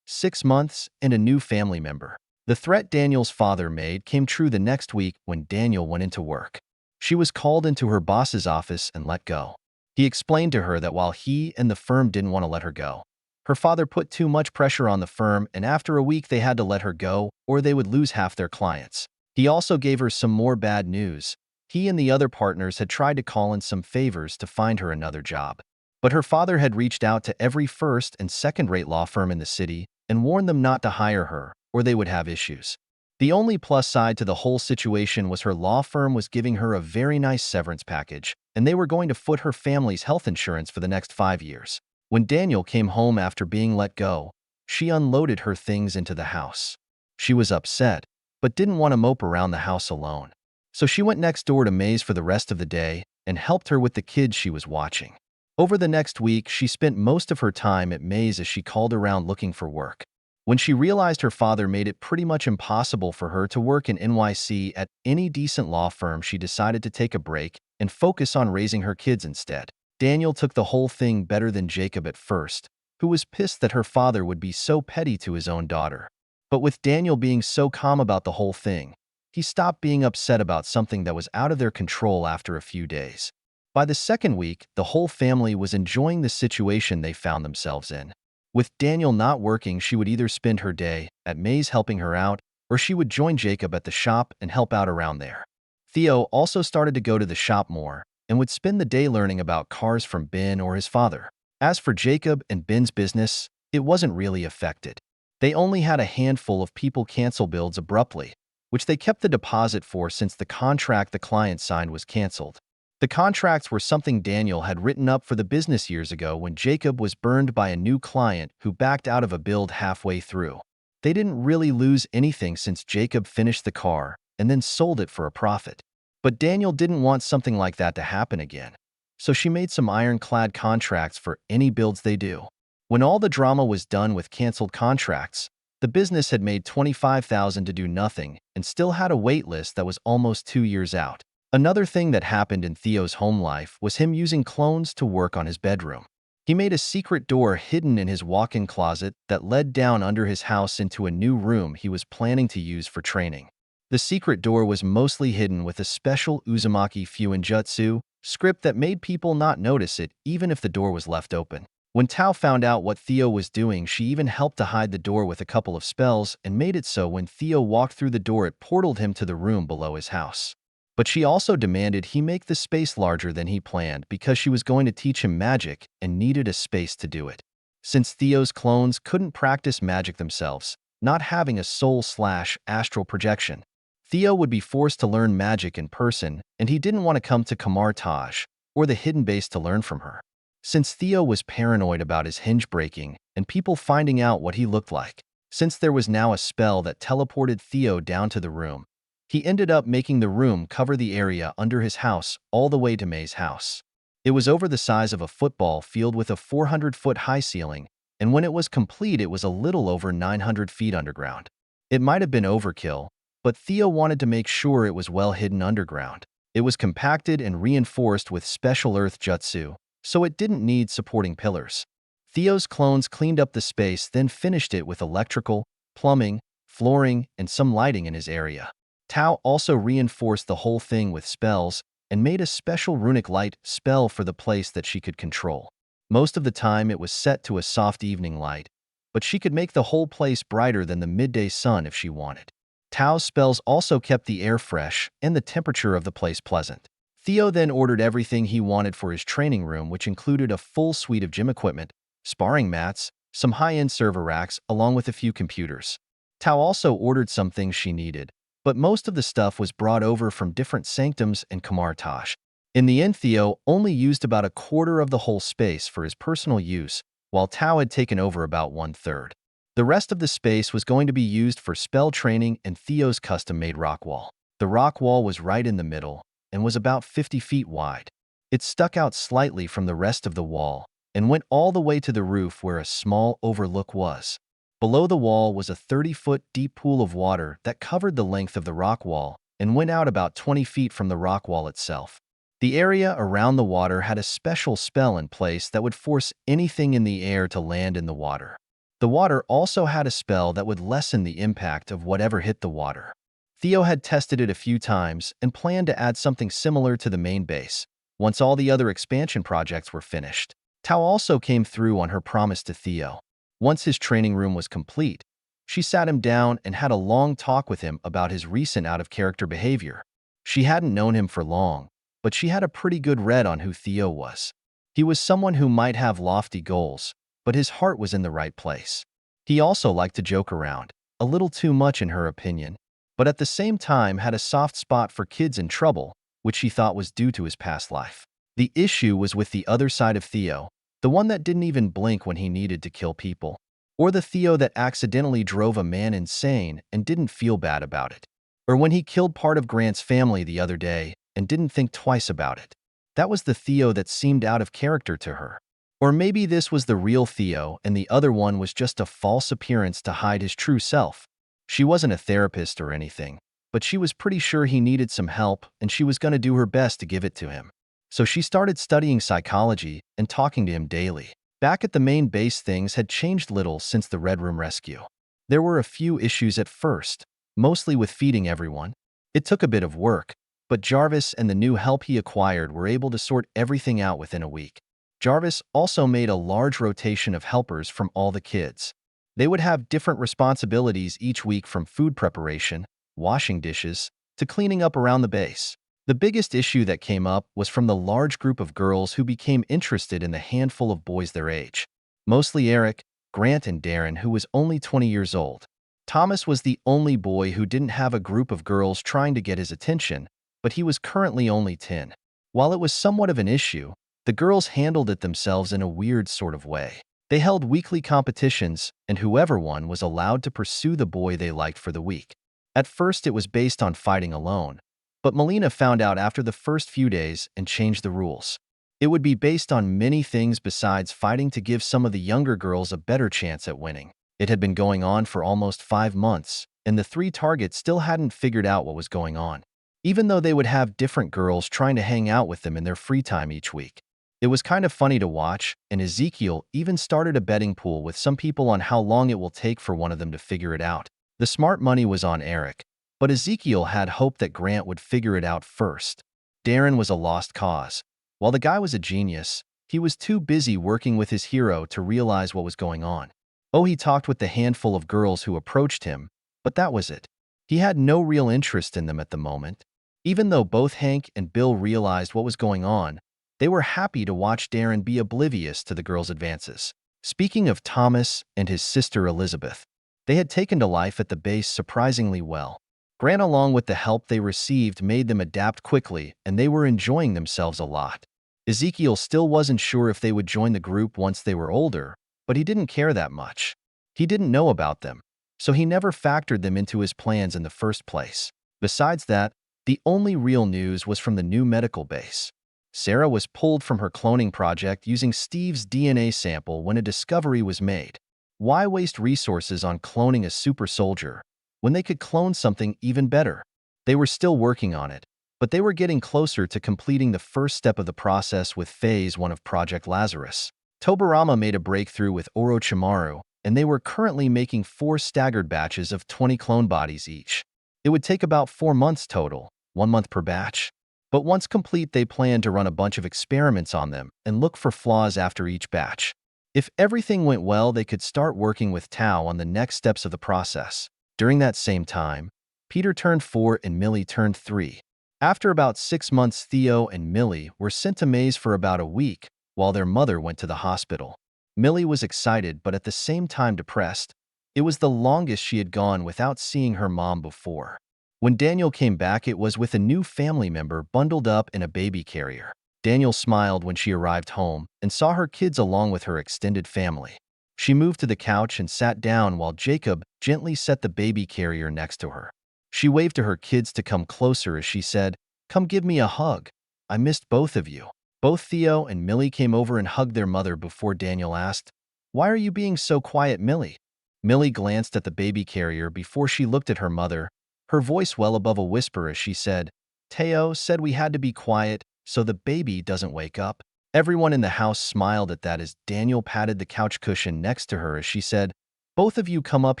6 months and a new family member. The threat Daniel's father made came true the next week when Daniel went into work. She was called into her boss's office and let go. He explained to her that while he and the firm didn't want to let her go, her father put too much pressure on the firm, and after a week they had to let her go or they would lose half their clients. He also gave her some more bad news. He and the other partners had tried to call in some favors to find her another job. But her father had reached out to every first and second-rate law firm in the city and warned them not to hire her or they would have issues. The only plus side to the whole situation was her law firm was giving her a very nice severance package, and they were going to foot her family's health insurance for the next 5 years. When Daniel came home after being let go, she unloaded her things into the house. She was upset, but didn't want to mope around the house alone. So she went next door to Maze for the rest of the day and helped her with the kids she was watching. Over the next week, she spent most of her time at Maze as she called around looking for work. When she realized her father made it pretty much impossible for her to work in NYC at any decent law firm, she decided to take a break and focus on raising her kids instead. Daniel took the whole thing better than Jacob at first, who was pissed that her father would be so petty to his own daughter. But with Daniel being so calm about the whole thing, he stopped being upset about something that was out of their control after a few days. By the second week, the whole family was enjoying the situation they found themselves in. With Daniel not working, she would either spend her day at Maze helping her out, or she would join Jacob at the shop and help out around there. Theo also started to go to the shop more and would spend the day learning about cars from Ben or his father. As for Jacob and Ben's business, it wasn't really affected. They only had a handful of people cancel builds abruptly, which they kept the deposit for since the contract the client signed was canceled. The contracts were something Daniel had written up for the business years ago when Jacob was burned by a new client who backed out of a build halfway through. They didn't really lose anything since Jacob finished the car and then sold it for a profit. But Daniel didn't want something like that to happen again, so she made some ironclad contracts for any builds they do. When all the drama was done with canceled contracts, the business had made $25,000 to do nothing and still had a wait list that was almost 2 years out. Another thing that happened in Theo's home life was him using clones to work on his bedroom. He made a secret door hidden in his walk-in closet that led down under his house into a new room he was planning to use for training. The secret door was mostly hidden with a special Uzumaki Fuinjutsu script that made people not notice it even if the door was left open. When Tao found out what Theo was doing, she even helped to hide the door with a couple of spells and made it so when Theo walked through the door it portaled him to the room below his house. But she also demanded he make the space larger than he planned because she was going to teach him magic and needed a space to do it. Since Theo's clones couldn't practice magic themselves, not having a soul/astral projection, Theo would be forced to learn magic in person, and he didn't want to come to Kamar Taj or the hidden base to learn from her. Since Theo was paranoid about his hinge breaking and people finding out what he looked like, since there was now a spell that teleported Theo down to the room, he ended up making the room cover the area under his house all the way to May's house. It was over the size of a football field with a 400-foot high ceiling, and when it was complete it was a little over 900 feet underground. It might have been overkill, but Theo wanted to make sure it was well hidden underground. It was compacted and reinforced with special earth jutsu, so it didn't need supporting pillars. Theo's clones cleaned up the space, then finished it with electrical, plumbing, flooring, and some lighting in his area. Tao also reinforced the whole thing with spells and made a special runic light spell for the place that she could control. Most of the time it was set to a soft evening light, but she could make the whole place brighter than the midday sun if she wanted. Tao's spells also kept the air fresh and the temperature of the place pleasant. Theo then ordered everything he wanted for his training room, which included a full suite of gym equipment, sparring mats, some high-end server racks, along with a few computers. Tao also ordered some things she needed, but most of the stuff was brought over from different sanctums and Kamar Taj. In the end, Theo only used about a quarter of the whole space for his personal use, while Tao had taken over about 1/3. The rest of the space was going to be used for spell training and Theo's custom-made rock wall. The rock wall was right in the middle, and was about 50 feet wide. It stuck out slightly from the rest of the wall and went all the way to the roof where a small overlook was. Below the wall was a 30-foot deep pool of water that covered the length of the rock wall and went out about 20 feet from the rock wall itself. The area around the water had a special spell in place that would force anything in the air to land in the water. The water also had a spell that would lessen the impact of whatever hit the water. Theo had tested it a few times and planned to add something similar to the main base once all the other expansion projects were finished. Tao also came through on her promise to Theo. Once his training room was complete, she sat him down and had a long talk with him about his recent out-of-character behavior. She hadn't known him for long, but she had a pretty good read on who Theo was. He was someone who might have lofty goals, but his heart was in the right place. He also liked to joke around, a little too much in her opinion, but at the same time had a soft spot for kids in trouble, which she thought was due to his past life. The issue was with the other side of Theo, the one that didn't even blink when he needed to kill people, or the Theo that accidentally drove a man insane and didn't feel bad about it, or when he killed part of Grant's family the other day and didn't think twice about it. That was the Theo that seemed out of character to her. Or maybe this was the real Theo and the other one was just a false appearance to hide his true self. She wasn't a therapist or anything, but she was pretty sure he needed some help and she was going to do her best to give it to him. So she started studying psychology and talking to him daily. Back at the main base, things had changed little since the Red Room rescue. There were a few issues at first, mostly with feeding everyone. It took a bit of work, but Jarvis and the new help he acquired were able to sort everything out within a week. Jarvis also made a large rotation of helpers from all the kids. They would have different responsibilities each week, from food preparation, washing dishes, to cleaning up around the base. The biggest issue that came up was from the large group of girls who became interested in the handful of boys their age. Mostly Eric, Grant, and Darren, who was only 20 years old. Thomas was the only boy who didn't have a group of girls trying to get his attention, but he was currently only 10. While it was somewhat of an issue, the girls handled it themselves in a weird sort of way. They held weekly competitions, and whoever won was allowed to pursue the boy they liked for the week. At first, it was based on fighting alone, but Melina found out after the first few days and changed the rules. It would be based on many things besides fighting to give some of the younger girls a better chance at winning. It had been going on for almost 5 months, and the 3 targets still hadn't figured out what was going on, even though they would have different girls trying to hang out with them in their free time each week. It was kind of funny to watch, and Ezekiel even started a betting pool with some people on how long it will take for one of them to figure it out. The smart money was on Eric, but Ezekiel had hope that Grant would figure it out first. Darren was a lost cause. While the guy was a genius, he was too busy working with his hero to realize what was going on. Oh, he talked with the handful of girls who approached him, but that was it. He had no real interest in them at the moment. Even though both Hank and Bill realized what was going on, they were happy to watch Darren be oblivious to the girls' advances. Speaking of Thomas and his sister Elizabeth, they had taken to life at the base surprisingly well. Grant, along with the help they received, made them adapt quickly, and they were enjoying themselves a lot. Ezekiel still wasn't sure if they would join the group once they were older, but he didn't care that much. He didn't know about them, so he never factored them into his plans in the first place. Besides that, the only real news was from the new medical base. Sarah was pulled from her cloning project using Steve's DNA sample when a discovery was made. Why waste resources on cloning a super soldier when they could clone something even better? They were still working on it, but they were getting closer to completing the first step of the process with Phase 1 of Project Lazarus. Tobarama made a breakthrough with Orochimaru, and they were currently making 4 staggered batches of 20 clone bodies each. It would take about 4 months total, 1 month per batch. But once complete, they planned to run a bunch of experiments on them and look for flaws after each batch. If everything went well, they could start working with Tao on the next steps of the process. During that same time, Peter turned 4 and Millie turned 3. After about 6 months, Theo and Millie were sent to Maze for about a week while their mother went to the hospital. Millie was excited but at the same time depressed. It was the longest she had gone without seeing her mom before. When Daniel came back, it was with a new family member bundled up in a baby carrier. Daniel smiled when she arrived home and saw her kids along with her extended family. She moved to the couch and sat down while Jacob gently set the baby carrier next to her. She waved to her kids to come closer as she said, Come give me a hug. I missed both of you." Both Theo and Millie came over and hugged their mother before Daniel asked, "Why are you being so quiet, Millie?" Millie glanced at the baby carrier before she looked at her mother, her voice well above a whisper as she said, "Theo said we had to be quiet so the baby doesn't wake up." Everyone in the house smiled at that as Daniel patted the couch cushion next to her as she said, "Both of you come up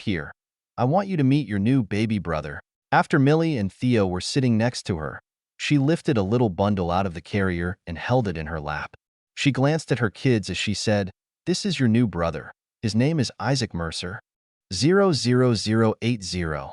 here. I want you to meet your new baby brother." After Millie and Theo were sitting next to her, she lifted a little bundle out of the carrier and held it in her lap. She glanced at her kids as she said, "This is your new brother. His name is Isaac Mercer. 00080.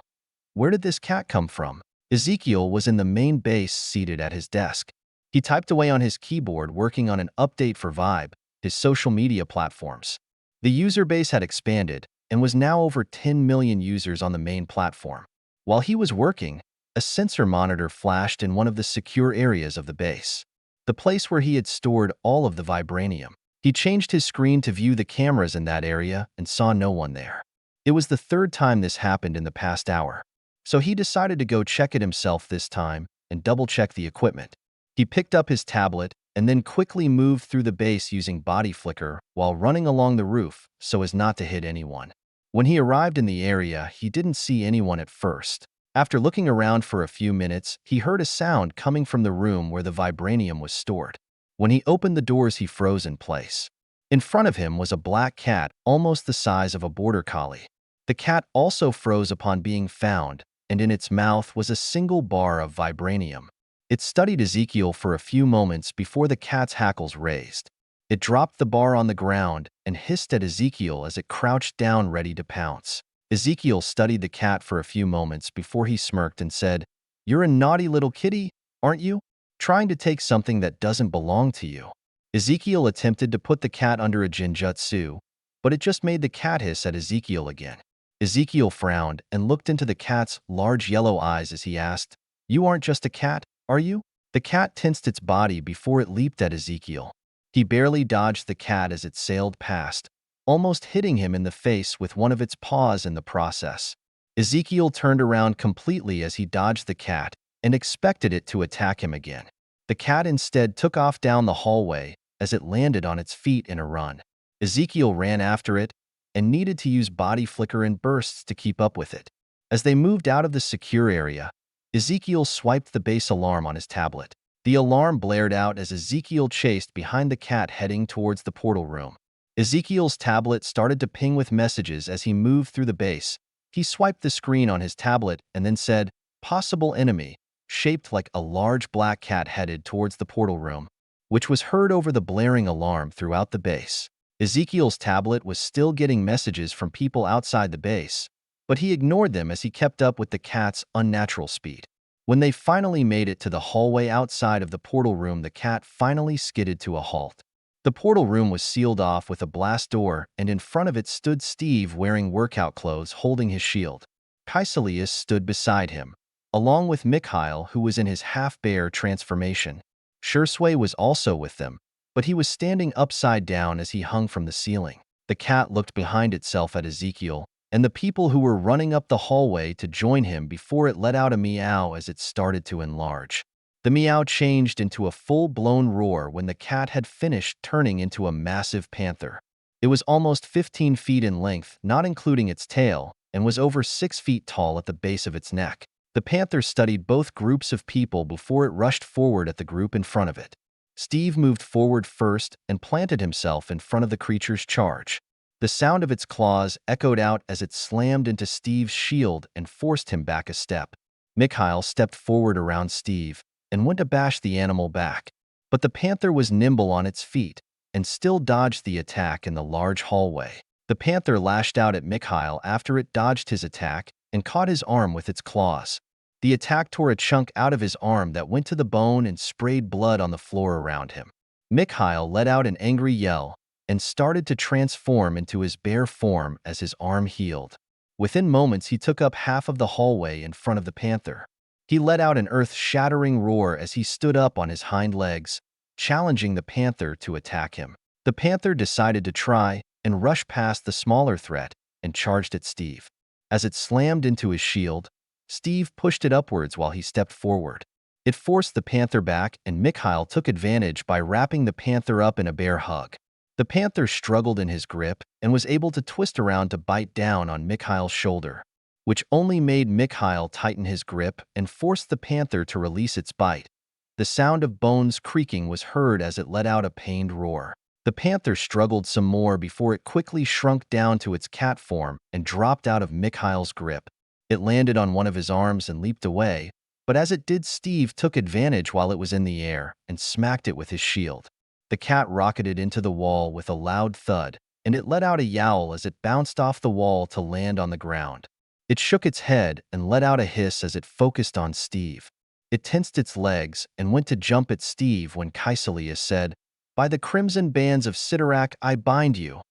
Where did this cat come from?" Ezekiel was in the main base seated at his desk. He typed away on his keyboard working on an update for Vibe, his social media platforms. The user base had expanded and was now over 10 million users on the main platform. While he was working, a sensor monitor flashed in one of the secure areas of the base, the place where he had stored all of the vibranium. He changed his screen to view the cameras in that area and saw no one there. It was the third time this happened in the past hour, so he decided to go check it himself this time and double-check the equipment. He picked up his tablet and then quickly moved through the base using body flicker while running along the roof so as not to hit anyone. When he arrived in the area, he didn't see anyone at first. After looking around for a few minutes, he heard a sound coming from the room where the vibranium was stored. When he opened the doors, he froze in place. In front of him was a black cat almost the size of a border collie. The cat also froze upon being found, and in its mouth was a single bar of vibranium. It studied Ezekiel for a few moments before the cat's hackles raised. It dropped the bar on the ground and hissed at Ezekiel as it crouched down ready to pounce. Ezekiel studied the cat for a few moments before he smirked and said, "You're a naughty little kitty, aren't you? Trying to take something that doesn't belong to you." Ezekiel attempted to put the cat under a ninjutsu, but it just made the cat hiss at Ezekiel again. Ezekiel frowned and looked into the cat's large yellow eyes as he asked, "You aren't just a cat, are you?" The cat tensed its body before it leaped at Ezekiel. He barely dodged the cat as it sailed past, almost hitting him in the face with one of its paws in the process. Ezekiel turned around completely as he dodged the cat and expected it to attack him again. The cat instead took off down the hallway as it landed on its feet in a run. Ezekiel ran after it and needed to use body flicker and bursts to keep up with it. As they moved out of the secure area, Ezekiel swiped the base alarm on his tablet. The alarm blared out as Ezekiel chased behind the cat heading towards the portal room. Ezekiel's tablet started to ping with messages as he moved through the base. He swiped the screen on his tablet and then said, "Possible enemy," shaped like a large black cat headed towards the portal room, which was heard over the blaring alarm throughout the base. Ezekiel's tablet was still getting messages from people outside the base, but he ignored them as he kept up with the cat's unnatural speed. When they finally made it to the hallway outside of the portal room, the cat finally skidded to a halt. The portal room was sealed off with a blast door, and in front of it stood Steve wearing workout clothes holding his shield. Kaisalius stood beside him, along with Mikhail, who was in his half-bear transformation. Shursway was also with them, but he was standing upside down as he hung from the ceiling. The cat looked behind itself at Ezekiel and the people who were running up the hallway to join him before it let out a meow as it started to enlarge. The meow changed into a full-blown roar when the cat had finished turning into a massive panther. It was almost 15 feet in length, not including its tail, and was over 6 feet tall at the base of its neck. The panther studied both groups of people before it rushed forward at the group in front of it. Steve moved forward first and planted himself in front of the creature's charge. The sound of its claws echoed out as it slammed into Steve's shield and forced him back a step. Mikhail stepped forward around Steve and went to bash the animal back, but the panther was nimble on its feet and still dodged the attack in the large hallway. The panther lashed out at Mikhail after it dodged his attack and caught his arm with its claws. The attack tore a chunk out of his arm that went to the bone and sprayed blood on the floor around him. Mikhail let out an angry yell and started to transform into his bear form as his arm healed. Within moments, he took up half of the hallway in front of the panther. He let out an earth-shattering roar as he stood up on his hind legs, challenging the panther to attack him. The panther decided to try and rushed past the smaller threat and charged at Steve. As it slammed into his shield, Steve pushed it upwards while he stepped forward. It forced the panther back, and Mikhail took advantage by wrapping the panther up in a bear hug. The panther struggled in his grip and was able to twist around to bite down on Mikhail's shoulder, which only made Mikhail tighten his grip and forced the panther to release its bite. The sound of bones creaking was heard as it let out a pained roar. The panther struggled some more before it quickly shrunk down to its cat form and dropped out of Mikhail's grip. It landed on one of his arms and leaped away, but as it did, Steve took advantage while it was in the air and smacked it with his shield. The cat rocketed into the wall with a loud thud, and it let out a yowl as it bounced off the wall to land on the ground. It shook its head and let out a hiss as it focused on Steve. It tensed its legs and went to jump at Steve when Kaisalius said, "By the crimson bands of Sidorak, I bind you."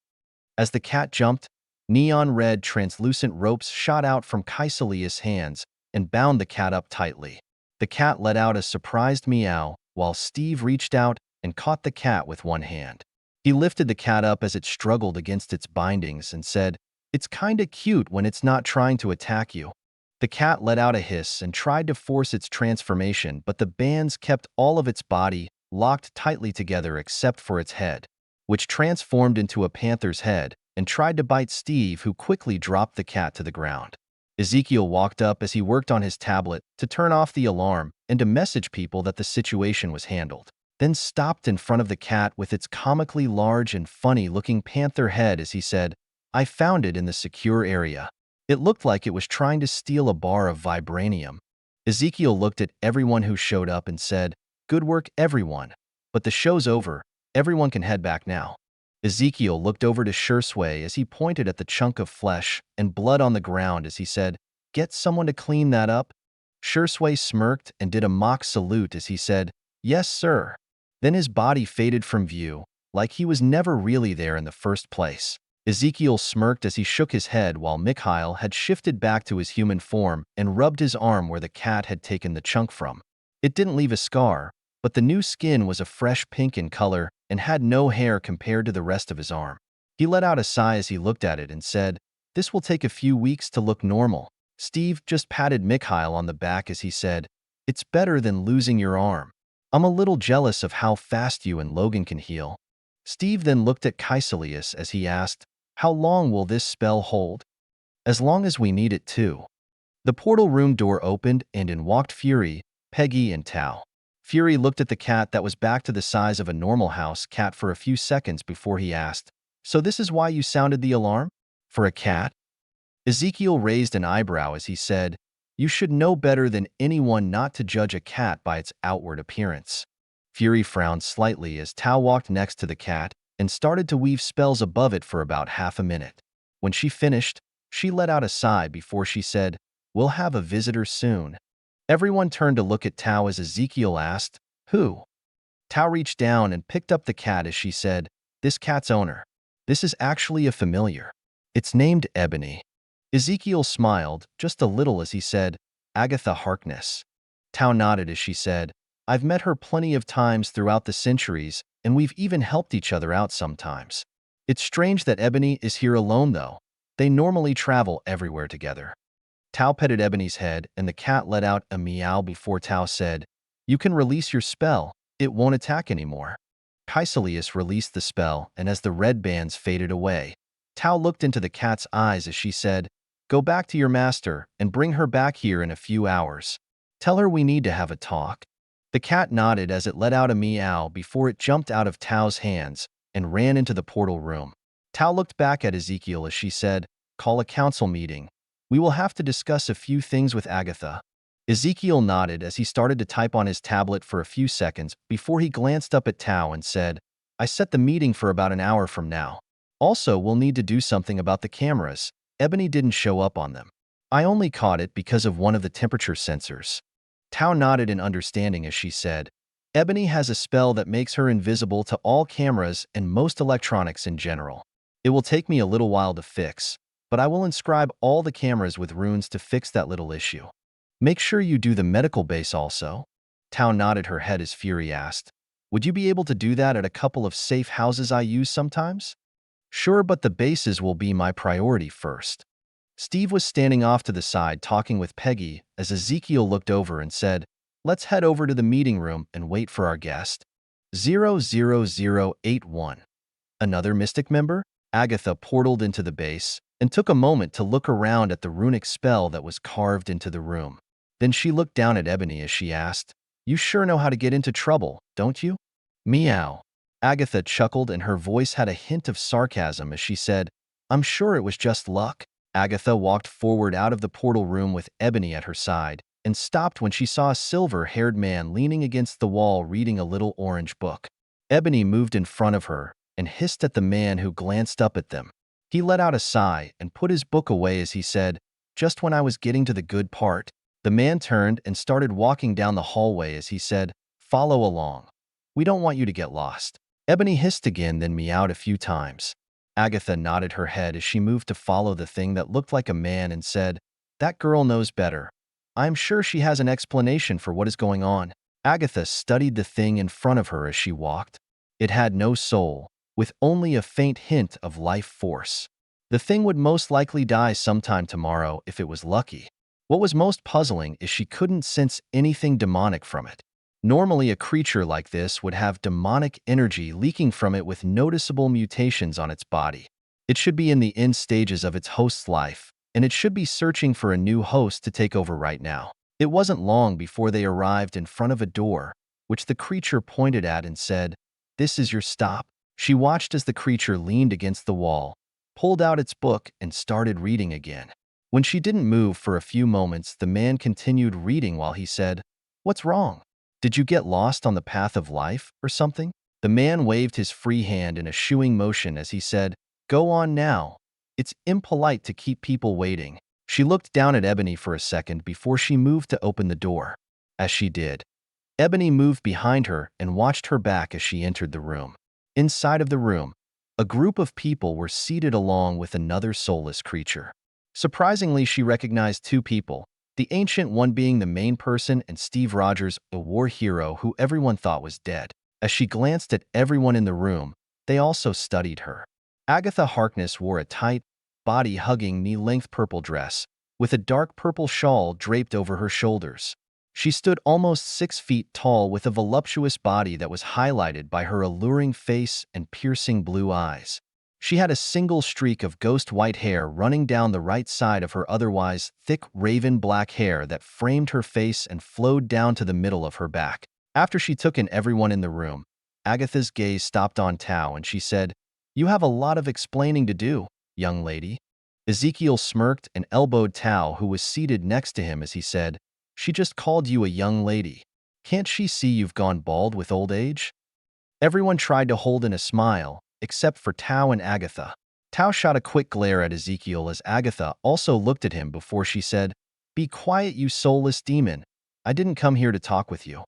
As the cat jumped, neon red translucent ropes shot out from Kaisalius' hands and bound the cat up tightly. The cat let out a surprised meow while Steve reached out and caught the cat with one hand. He lifted the cat up as it struggled against its bindings and said, "It's kinda cute when it's not trying to attack you." The cat let out a hiss and tried to force its transformation, but the bands kept all of its body locked tightly together except for its head, which transformed into a panther's head and tried to bite Steve, who quickly dropped the cat to the ground. Ezekiel walked up as he worked on his tablet to turn off the alarm and to message people that the situation was handled, then stopped in front of the cat with its comically large and funny-looking panther head as he said, "I found it in the secure area." It looked like it was trying to steal a bar of vibranium. Ezekiel looked at everyone who showed up and said, "Good work, everyone. But the show's over. Everyone can head back now." Ezekiel looked over to Shursway as he pointed at the chunk of flesh and blood on the ground as he said, "Get someone to clean that up." Shursway smirked and did a mock salute as he said, "Yes, sir." Then his body faded from view, like he was never really there in the first place. Ezekiel smirked as he shook his head while Mikhail had shifted back to his human form and rubbed his arm where the cat had taken the chunk from. It didn't leave a scar, but the new skin was a fresh pink in color and had no hair compared to the rest of his arm. He let out a sigh as he looked at it and said, "This will take a few weeks to look normal." Steve just patted Mikhail on the back as he said, "It's better than losing your arm. I'm a little jealous of how fast you and Logan can heal." Steve then looked at Kaisalius as he asked, "How long will this spell hold?" "As long as we need it to." The portal room door opened and in walked Fury, Peggy, and Tao. Fury looked at the cat that was back to the size of a normal house cat for a few seconds before he asked, "So this is why you sounded the alarm? For a cat?" Ezekiel raised an eyebrow as he said, "You should know better than anyone not to judge a cat by its outward appearance." Fury frowned slightly as Tao walked next to the cat and started to weave spells above it for about half a minute. When she finished, she let out a sigh before she said, "We'll have a visitor soon." Everyone turned to look at Tao as Ezekiel asked, "Who?" Tao reached down and picked up the cat as she said, "This cat's owner. This is actually a familiar. It's named Ebony." Ezekiel smiled just a little as he said, "Agatha Harkness." Tao nodded as she said, "I've met her plenty of times throughout the centuries, and we've even helped each other out sometimes. It's strange that Ebony is here alone, though. They normally travel everywhere together." Tao petted Ebony's head, and the cat let out a meow before Tao said, "You can release your spell. It won't attack anymore." Kaisalius released the spell, and as the red bands faded away, Tao looked into the cat's eyes as she said, "Go back to your master and bring her back here in a few hours. Tell her we need to have a talk." The cat nodded as it let out a meow before it jumped out of Tao's hands and ran into the portal room. Tao looked back at Ezekiel as she said, "Call a council meeting. We will have to discuss a few things with Agatha." Ezekiel nodded as he started to type on his tablet for a few seconds before he glanced up at Tao and said, "I set the meeting for about an hour from now. Also, we'll need to do something about the cameras. Ebony didn't show up on them. I only caught it because of one of the temperature sensors." Tao nodded in understanding as she said, "Ebony has a spell that makes her invisible to all cameras and most electronics in general. It will take me a little while to fix, but I will inscribe all the cameras with runes to fix that little issue. Make sure you do the medical base also." Tao nodded her head as Fury asked, "Would you be able to do that at a couple of safe houses I use sometimes?" "Sure, but the bases will be my priority first." Steve was standing off to the side talking with Peggy as Ezekiel looked over and said, Let's head over to the meeting room and wait for our guest. 00081. Another Mystic member? Agatha portaled into the base and took a moment to look around at the runic spell that was carved into the room. Then she looked down at Ebony as she asked, "You sure know how to get into trouble, don't you?" Meow. Agatha chuckled and her voice had a hint of sarcasm as she said, "I'm sure it was just luck." Agatha walked forward out of the portal room with Ebony at her side and stopped when she saw a silver-haired man leaning against the wall reading a little orange book. Ebony moved in front of her and hissed at the man who glanced up at them. He let out a sigh and put his book away as he said, "Just when I was getting to the good part." The man turned and started walking down the hallway as he said, "Follow along. We don't want you to get lost." Ebony hissed again, then meowed a few times. Agatha nodded her head as she moved to follow the thing that looked like a man and said, "That girl knows better. I'm sure she has an explanation for what is going on." Agatha studied the thing in front of her as she walked. It had no soul, with only a faint hint of life force. The thing would most likely die sometime tomorrow if it was lucky. What was most puzzling is she couldn't sense anything demonic from it. Normally, a creature like this would have demonic energy leaking from it with noticeable mutations on its body. It should be in the end stages of its host's life, and it should be searching for a new host to take over right now. It wasn't long before they arrived in front of a door, which the creature pointed at and said, "This is your stop." She watched as the creature leaned against the wall, pulled out its book, and started reading again. When she didn't move for a few moments, the man continued reading while he said, "What's wrong? Did you get lost on the path of life or something?" The man waved his free hand in a shooing motion as he said, "Go on now. It's impolite to keep people waiting." She looked down at Ebony for a second before she moved to open the door. As she did, Ebony moved behind her and watched her back as she entered the room. Inside of the room, a group of people were seated along with another soulless creature. Surprisingly, she recognized two people, the ancient one being the main person and Steve Rogers, a war hero who everyone thought was dead. As she glanced at everyone in the room, they also studied her. Agatha Harkness wore a tight, body-hugging, knee-length purple dress, with a dark purple shawl draped over her shoulders. She stood almost 6 feet tall with a voluptuous body that was highlighted by her alluring face and piercing blue eyes. She had a single streak of ghost white hair running down the right side of her otherwise thick raven black hair that framed her face and flowed down to the middle of her back. After she took in everyone in the room, Agatha's gaze stopped on Tao and she said, "You have a lot of explaining to do, young lady." Ezekiel smirked and elbowed Tao, who was seated next to him, as he said, "She just called you a young lady. Can't she see you've gone bald with old age?" Everyone tried to hold in a smile, except for Tao and Agatha. Tao shot a quick glare at Ezekiel as Agatha also looked at him before she said, "Be quiet, you soulless demon. I didn't come here to talk with you."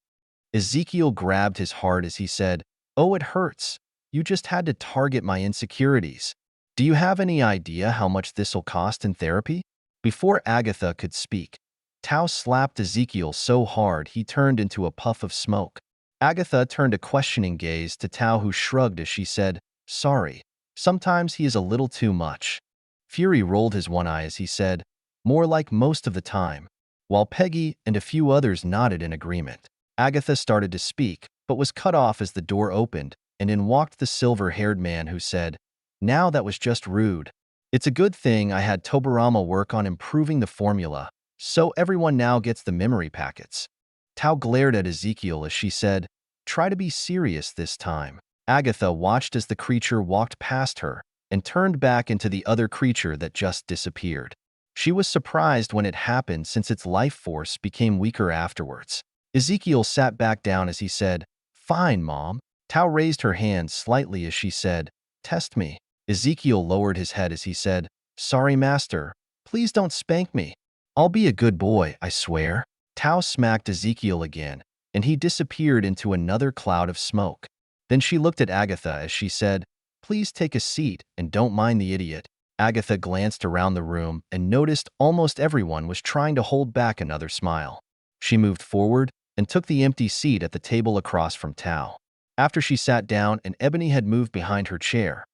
Ezekiel grabbed his heart as he said, "Oh, it hurts. You just had to target my insecurities. Do you have any idea how much this'll cost in therapy?" Before Agatha could speak, Tao slapped Ezekiel so hard he turned into a puff of smoke. Agatha turned a questioning gaze to Tao, who shrugged as she said, "Sorry. Sometimes he is a little too much." Fury rolled his one eye as he said, "More like most of the time," while Peggy and a few others nodded in agreement. Agatha started to speak, but was cut off as the door opened, and in walked the silver-haired man who said, "Now that was just rude. It's a good thing I had Tobarama work on improving the formula, so everyone now gets the memory packets." Tao glared at Ezekiel as she said, "Try to be serious this time." Agatha watched as the creature walked past her and turned back into the other creature that just disappeared. She was surprised when it happened since its life force became weaker afterwards. Ezekiel sat back down as he said, "Fine, Mom." Tao raised her hand slightly as she said, "Test me." Ezekiel lowered his head as he said, "Sorry, Master. Please don't spank me. I'll be a good boy, I swear." Tao smacked Ezekiel again, and he disappeared into another cloud of smoke. Then she looked at Agatha as she said, "Please take a seat and don't mind the idiot." Agatha glanced around the room and noticed almost everyone was trying to hold back another smile. She moved forward and took the empty seat at the table across from Tao. After she sat down and Ebony had moved behind her chair,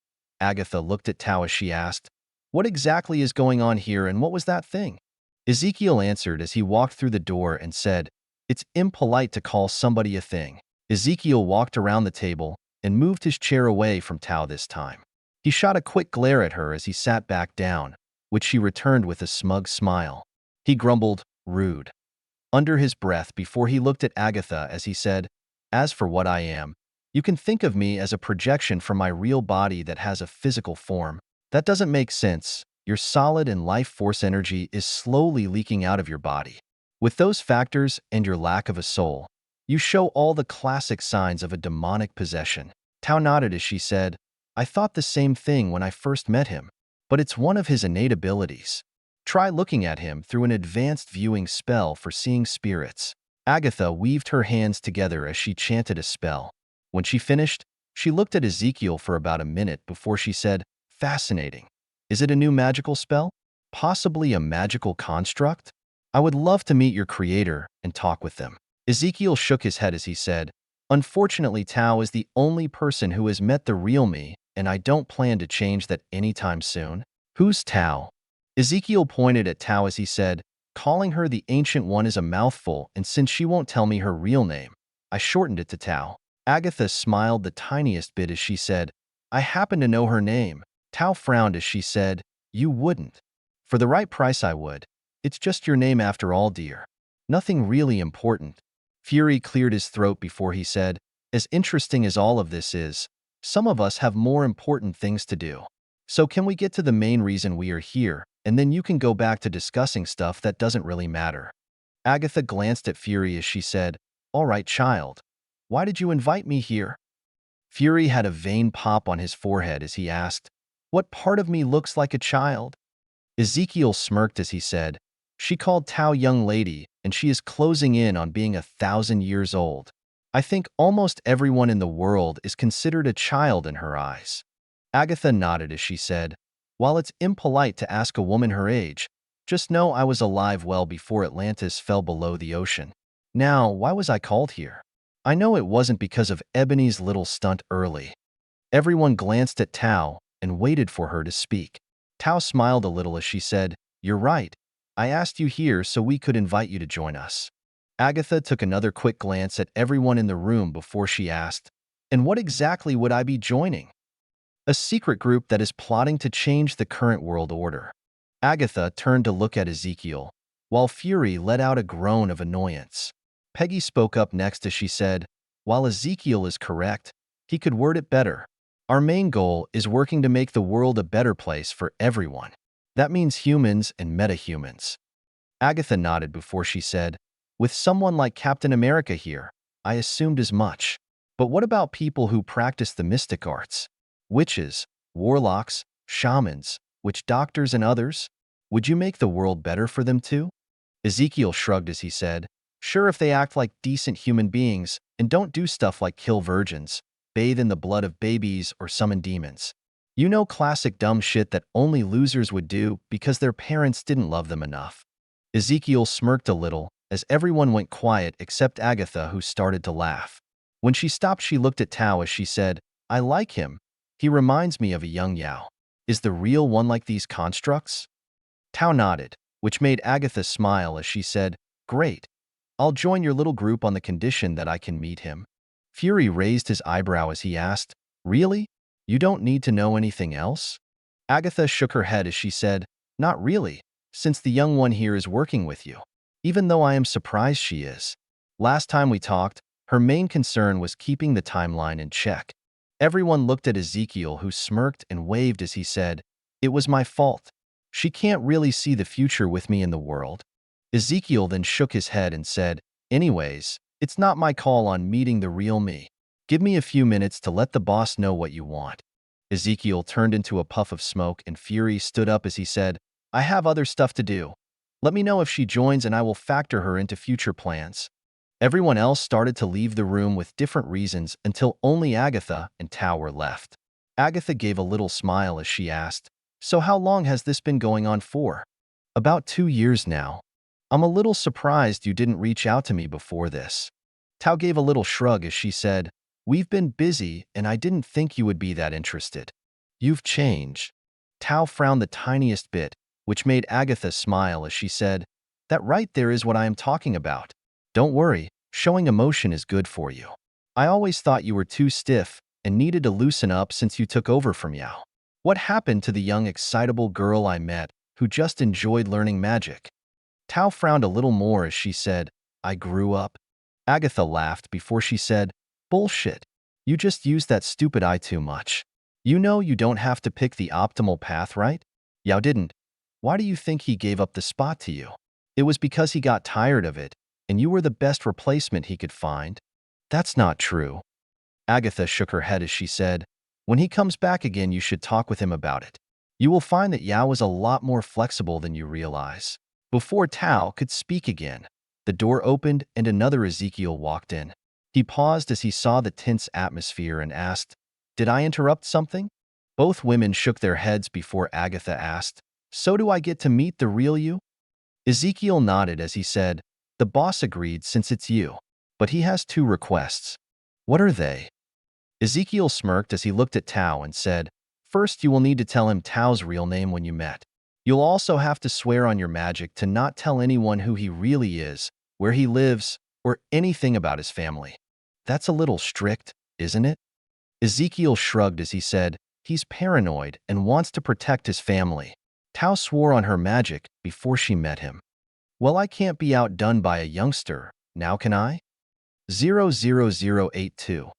Agatha looked at Tao as she asked, "What exactly is going on here and what was that thing?" Ezekiel answered as he walked through the door and said, It's impolite to call somebody a thing. Ezekiel walked around the table and moved his chair away from Tao this time. He shot a quick glare at her as he sat back down, which she returned with a smug smile. He grumbled, rude, under his breath before he looked at Agatha as he said, "As for what I am, you can think of me as a projection from my real body that has a physical form. That doesn't make sense. Your solid and life force energy is slowly leaking out of your body. With those factors and your lack of a soul, you show all the classic signs of a demonic possession." Tao nodded as she said, "I thought the same thing when I first met him, but it's one of his innate abilities. Try looking at him through an advanced viewing spell for seeing spirits." Agatha weaved her hands together as she chanted a spell. When she finished, she looked at Ezekiel for about a minute before she said, "Fascinating. Is it a new magical spell? Possibly a magical construct? I would love to meet your creator and talk with them." Ezekiel shook his head as he said, "Unfortunately, Tao is the only person who has met the real me, and I don't plan to change that anytime soon." "Who's Tao?" Ezekiel pointed at Tao as he said, "Calling her the Ancient One is a mouthful, and since she won't tell me her real name, I shortened it to Tao." Agatha smiled the tiniest bit as she said, "I happen to know her name." Tao frowned as she said, "You wouldn't. For the right price I would. It's just your name after all, dear. Nothing really important." Fury cleared his throat before he said, "As interesting as all of this is, some of us have more important things to do. So can we get to the main reason we are here, and then you can go back to discussing stuff that doesn't really matter." Agatha glanced at Fury as she said, "All right, child. Why did you invite me here?" Fury had a vein pop on his forehead as he asked, "What part of me looks like a child?" Ezekiel smirked as he said, "She called Tao young lady, and she is closing in on being 1,000 years old. I think almost everyone in the world is considered a child in her eyes." Agatha nodded as she said, "While it's impolite to ask a woman her age, just know I was alive well before Atlantis fell below the ocean. Now, why was I called here? I know it wasn't because of Ebony's little stunt early." Everyone glanced at Tao and waited for her to speak. Tao smiled a little as she said, "You're right. I asked you here so we could invite you to join us." Agatha took another quick glance at everyone in the room before she asked, "And what exactly would I be joining?" "A secret group that is plotting to change the current world order." Agatha turned to look at Ezekiel, while Fury let out a groan of annoyance. Peggy spoke up next as she said, "While Ezekiel is correct, he could word it better. Our main goal is working to make the world a better place for everyone. That means humans and metahumans." Agatha nodded before she said, "With someone like Captain America here, I assumed as much. But what about people who practice the mystic arts? Witches, warlocks, shamans, witch doctors, and others? Would you make the world better for them too?" Ezekiel shrugged as he said, "Sure, if they act like decent human beings and don't do stuff like kill virgins, bathe in the blood of babies, or summon demons. You know, classic dumb shit that only losers would do because their parents didn't love them enough." Ezekiel smirked a little as everyone went quiet except Agatha, who started to laugh. When she stopped, she looked at Tao as she said, "I like him. He reminds me of a young Yao. Is the real one like these constructs?" Tao nodded, which made Agatha smile as she said, "Great. I'll join your little group on the condition that I can meet him." Fury raised his eyebrow as he asked, "Really? You don't need to know anything else?" Agatha shook her head as she said, "Not really, since the young one here is working with you. Even though I am surprised she is. Last time we talked, her main concern was keeping the timeline in check." Everyone looked at Ezekiel, who smirked and waved as he said, "It was my fault. She can't really see the future with me in the world." Ezekiel then shook his head and said, "Anyways, it's not my call on meeting the real me. Give me a few minutes to let the boss know what you want." Ezekiel turned into a puff of smoke, and Fury stood up as he said, "I have other stuff to do. Let me know if she joins and I will factor her into future plans." Everyone else started to leave the room with different reasons until only Agatha and Tao were left. Agatha gave a little smile as she asked, "So how long has this been going on for?" "About 2 years now. I'm a little surprised you didn't reach out to me before this." Tao gave a little shrug as she said, "We've been busy and I didn't think you would be that interested." "You've changed." Tao frowned the tiniest bit, which made Agatha smile as she said, "That right there is what I am talking about. Don't worry, showing emotion is good for you. I always thought you were too stiff and needed to loosen up since you took over from Yao. What happened to the young, excitable girl I met who just enjoyed learning magic? Tao frowned a little more as she said, I grew up. Agatha laughed before she said, bullshit. You just used that stupid eye too much. You know you don't have to pick the optimal path, right? Yao didn't. Why do you think he gave up the spot to you? It was because he got tired of it, and you were the best replacement he could find. That's not true. Agatha shook her head as she said, when he comes back again, you should talk with him about it. You will find that Yao is a lot more flexible than you realize. Before Tao could speak again, the door opened and another Ezekiel walked in. He paused as he saw the tense atmosphere and asked, did I interrupt something? Both women shook their heads before Agatha asked, so do I get to meet the real you? Ezekiel nodded as he said, the boss agreed since it's you, but he has two requests. What are they? Ezekiel smirked as he looked at Tao and said, first you will need to tell him Tao's real name when you met. You'll also have to swear on your magic to not tell anyone who he really is, where he lives, or anything about his family. That's a little strict, isn't it? Ezekiel shrugged as he said, he's paranoid and wants to protect his family. Tao swore on her magic before she met him. Well, I can't be outdone by a youngster, now can I? 00082.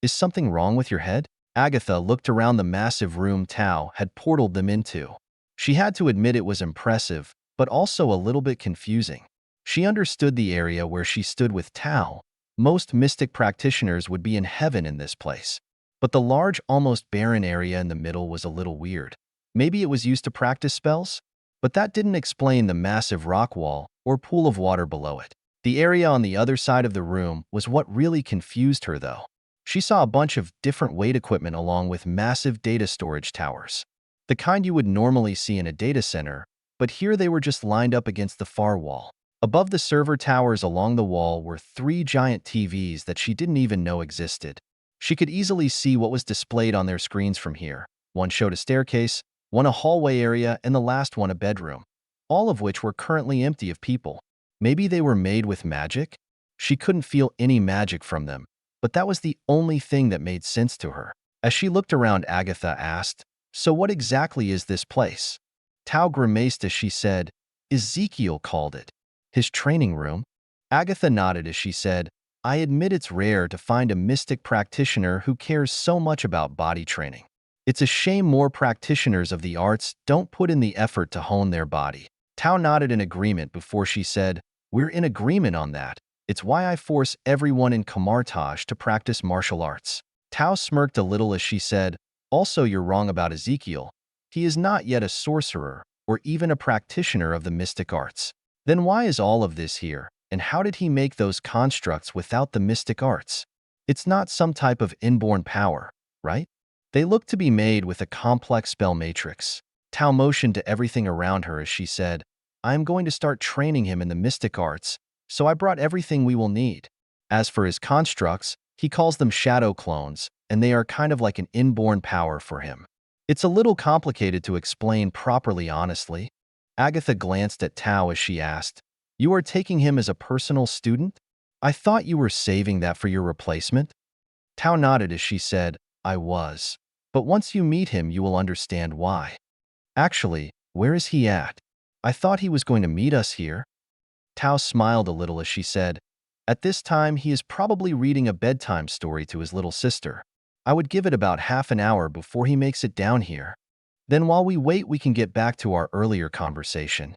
Is something wrong with your head? Agatha looked around the massive room Tao had portaled them into. She had to admit it was impressive, but also a little bit confusing. She understood the area where she stood with Tao. Most mystic practitioners would be in heaven in this place. But the large, almost barren area in the middle was a little weird. Maybe it was used to practice spells? But that didn't explain the massive rock wall or pool of water below it. The area on the other side of the room was what really confused her, though. She saw a bunch of different weight equipment along with massive data storage towers. The kind you would normally see in a data center, but here they were just lined up against the far wall. Above the server towers along the wall were 3 giant TVs that she didn't even know existed. She could easily see what was displayed on their screens from here. One showed a staircase, one a hallway area, and the last one a bedroom, all of which were currently empty of people. Maybe they were made with magic? She couldn't feel any magic from them, but that was the only thing that made sense to her. As she looked around, Agatha asked, so what exactly is this place? Tao grimaced as she said, Ezekiel called it his training room. Agatha nodded as she said, I admit it's rare to find a mystic practitioner who cares so much about body training. It's a shame more practitioners of the arts don't put in the effort to hone their body. Tao nodded in agreement before she said, we're in agreement on that. It's why I force everyone in Kamartaj to practice martial arts. Tao smirked a little as she said, also you're wrong about Ezekiel. He is not yet a sorcerer or even a practitioner of the mystic arts. Then why is all of this here, and how did he make those constructs without the mystic arts? It's not some type of inborn power, right? They look to be made with a complex spell matrix. Tao motioned to everything around her as she said, I am going to start training him in the mystic arts, so I brought everything we will need. As for his constructs, he calls them shadow clones, and they are kind of like an inborn power for him. It's a little complicated to explain properly, honestly. Agatha glanced at Tao as she asked, you are taking him as a personal student? I thought you were saving that for your replacement? Tao nodded as she said, I was. But once you meet him, you will understand why. Actually, where is he at? I thought he was going to meet us here. Tao smiled a little as she said, at this time he is probably reading a bedtime story to his little sister. I would give it about half an hour before he makes it down here. Then while we wait, we can get back to our earlier conversation.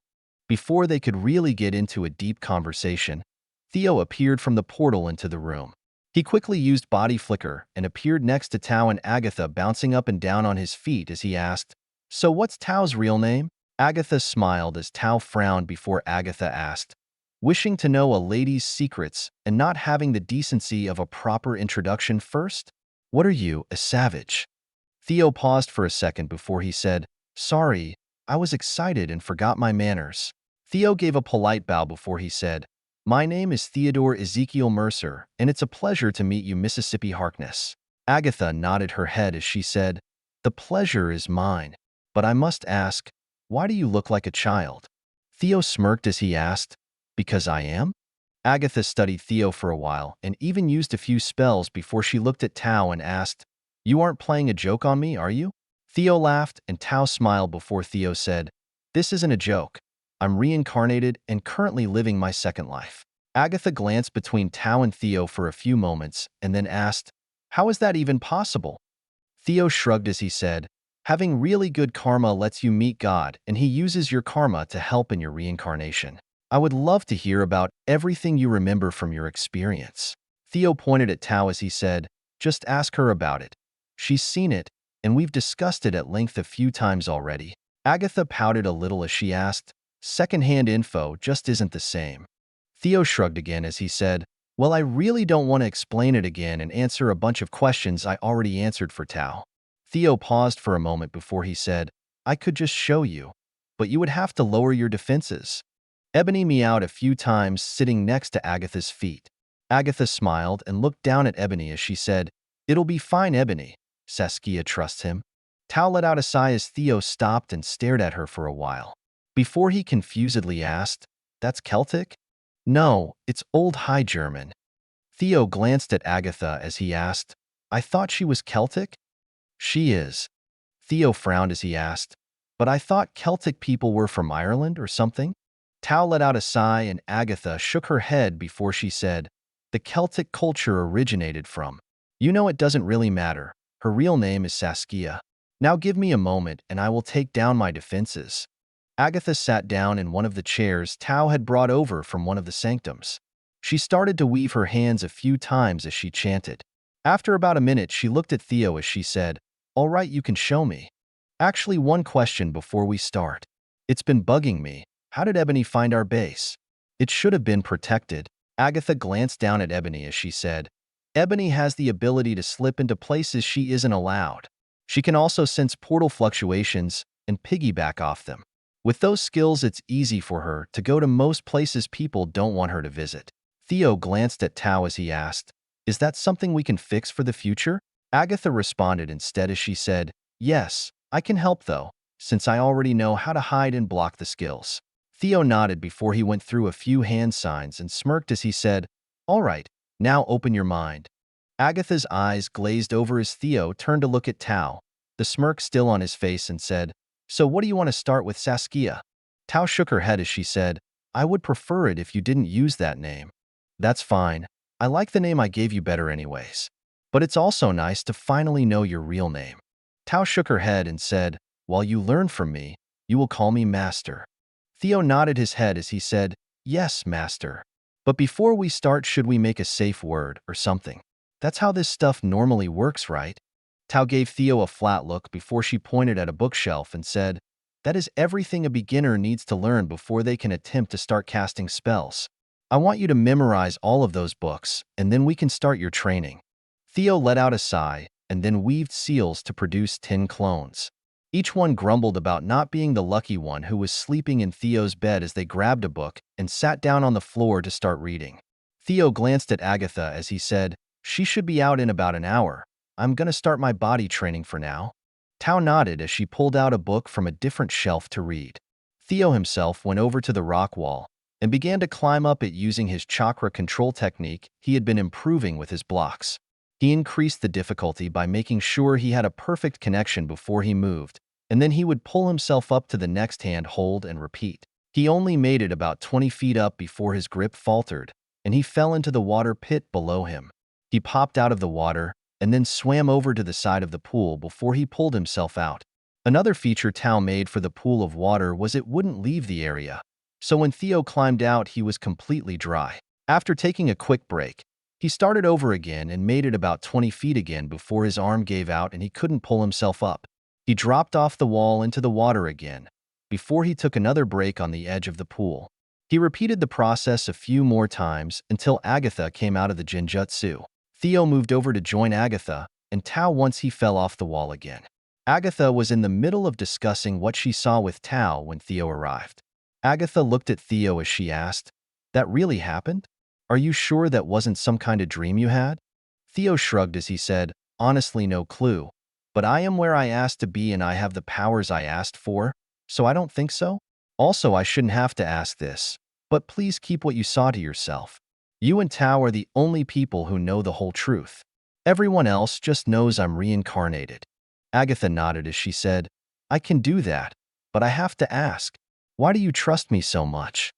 Before they could really get into a deep conversation, Theo appeared from the portal into the room. He quickly used body flicker and appeared next to Tao and Agatha, bouncing up and down on his feet as he asked, so what's Tao's real name? Agatha smiled as Tao frowned before Agatha asked, wishing to know a lady's secrets and not having the decency of a proper introduction first? What are you, a savage? Theo paused for a second before he said, sorry, I was excited and forgot my manners. Theo gave a polite bow before he said, my name is Theodore Ezekiel Mercer, and it's a pleasure to meet you, Mississippi Harkness. Agatha nodded her head as she said, the pleasure is mine, but I must ask, why do you look like a child? Theo smirked as he asked, because I am? Agatha studied Theo for a while and even used a few spells before she looked at Tao and asked, "You aren't playing a joke on me, are you?" Theo laughed and Tao smiled before Theo said, "This isn't a joke. I'm reincarnated and currently living my second life." Agatha glanced between Tao and Theo for a few moments and then asked, "How is that even possible?" Theo shrugged as he said, "Having really good karma lets you meet God, and he uses your karma to help in your reincarnation. I would love to hear about everything you remember from your experience." Theo pointed at Tao as he said, "Just ask her about it. She's seen it, and we've discussed it at length a few times already." Agatha pouted a little as she asked, "Secondhand info just isn't the same." Theo shrugged again as he said, "Well, I really don't want to explain it again and answer a bunch of questions I already answered for Tao." Theo paused for a moment before he said, "I could just show you, but you would have to lower your defenses." Ebony meowed a few times, sitting next to Agatha's feet. Agatha smiled and looked down at Ebony as she said, "It'll be fine, Ebony. Saskia trusts him." Tao let out a sigh as Theo stopped and stared at her for a while. Before he confusedly asked, "That's Celtic?" "No, it's Old High German." Theo glanced at Agatha as he asked, "I thought she was Celtic?" "She is." Theo frowned as he asked, "But I thought Celtic people were from Ireland or something?" Tao let out a sigh and Agatha shook her head before she said, "The Celtic culture originated from." "You know, it doesn't really matter. Her real name is Saskia. Now give me a moment and I will take down my defenses." Agatha sat down in one of the chairs Tao had brought over from one of the sanctums. She started to weave her hands a few times as she chanted. After about a minute, she looked at Theo as she said, "All right, you can show me. Actually, one question before we start. It's been bugging me. How did Ebony find our base?" "It should have been protected." Agatha glanced down at Ebony as she said, "Ebony has the ability to slip into places she isn't allowed. She can also sense portal fluctuations and piggyback off them. With those skills, it's easy for her to go to most places people don't want her to visit." Theo glanced at Tao as he asked, "Is that something we can fix for the future?" Agatha responded instead as she said, "Yes, I can help though, since I already know how to hide and block the skills." Theo nodded before he went through a few hand signs and smirked as he said, "All right, now open your mind." Agatha's eyes glazed over as Theo turned to look at Tao, the smirk still on his face, and said, "So what do you want to start with, Saskia?" Tao shook her head as she said, "I would prefer it if you didn't use that name." "That's fine. I like the name I gave you better anyways. But it's also nice to finally know your real name." Tao shook her head and said, "While you learn from me, you will call me Master." Theo nodded his head as he said, "Yes, Master. But before we start, should we make a safe word or something? That's how this stuff normally works, right?" Tao gave Theo a flat look before she pointed at a bookshelf and said, "That is everything a beginner needs to learn before they can attempt to start casting spells. I want you to memorize all of those books, and then we can start your training." Theo let out a sigh and then weaved seals to produce 10 clones. Each one grumbled about not being the lucky one who was sleeping in Theo's bed as they grabbed a book and sat down on the floor to start reading. Theo glanced at Agatha as he said, "She should be out in about an hour. I'm gonna start my body training for now." Tao nodded as she pulled out a book from a different shelf to read. Theo himself went over to the rock wall and began to climb up it using his chakra control technique he had been improving with his blocks. He increased the difficulty by making sure he had a perfect connection before he moved, and then he would pull himself up to the next hand hold and repeat. He only made it about 20 feet up before his grip faltered, and he fell into the water pit below him. He popped out of the water and then swam over to the side of the pool before he pulled himself out. Another feature Tao made for the pool of water was it wouldn't leave the area, so when Theo climbed out, he was completely dry. After taking a quick break, he started over again and made it about 20 feet again before his arm gave out and he couldn't pull himself up. He dropped off the wall into the water again, before he took another break on the edge of the pool. He repeated the process a few more times until Agatha came out of the Jinjutsu. Theo moved over to join Agatha and Tao once he fell off the wall again. Agatha was in the middle of discussing what she saw with Tao when Theo arrived. Agatha looked at Theo as she asked, "That really happened? Are you sure that wasn't some kind of dream you had?" Theo shrugged as he said, "Honestly, no clue. But I am where I asked to be and I have the powers I asked for, so I don't think so. Also, I shouldn't have to ask this, but please keep what you saw to yourself." You and Tao are the only people who know the whole truth. Everyone else just knows I'm reincarnated. Agatha nodded as she said, I can do that, but I have to ask, why do you trust me so much?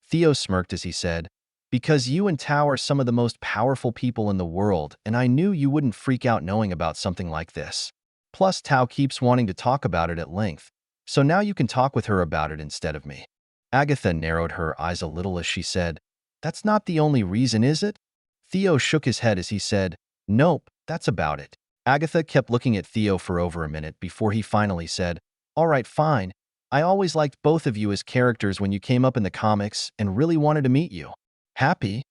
Theo smirked as he said, because you and Tao are some of the most powerful people in the world, and I knew you wouldn't freak out knowing about something like this. Plus, Tao keeps wanting to talk about it at length, so now you can talk with her about it instead of me. Agatha narrowed her eyes a little as she said, That's not the only reason, is it? Theo shook his head as he said, Nope, that's about it. Agatha kept looking at Theo for over a minute before he finally said, All right, fine. I always liked both of you as characters when you came up in the comics and really wanted to meet you. Happy?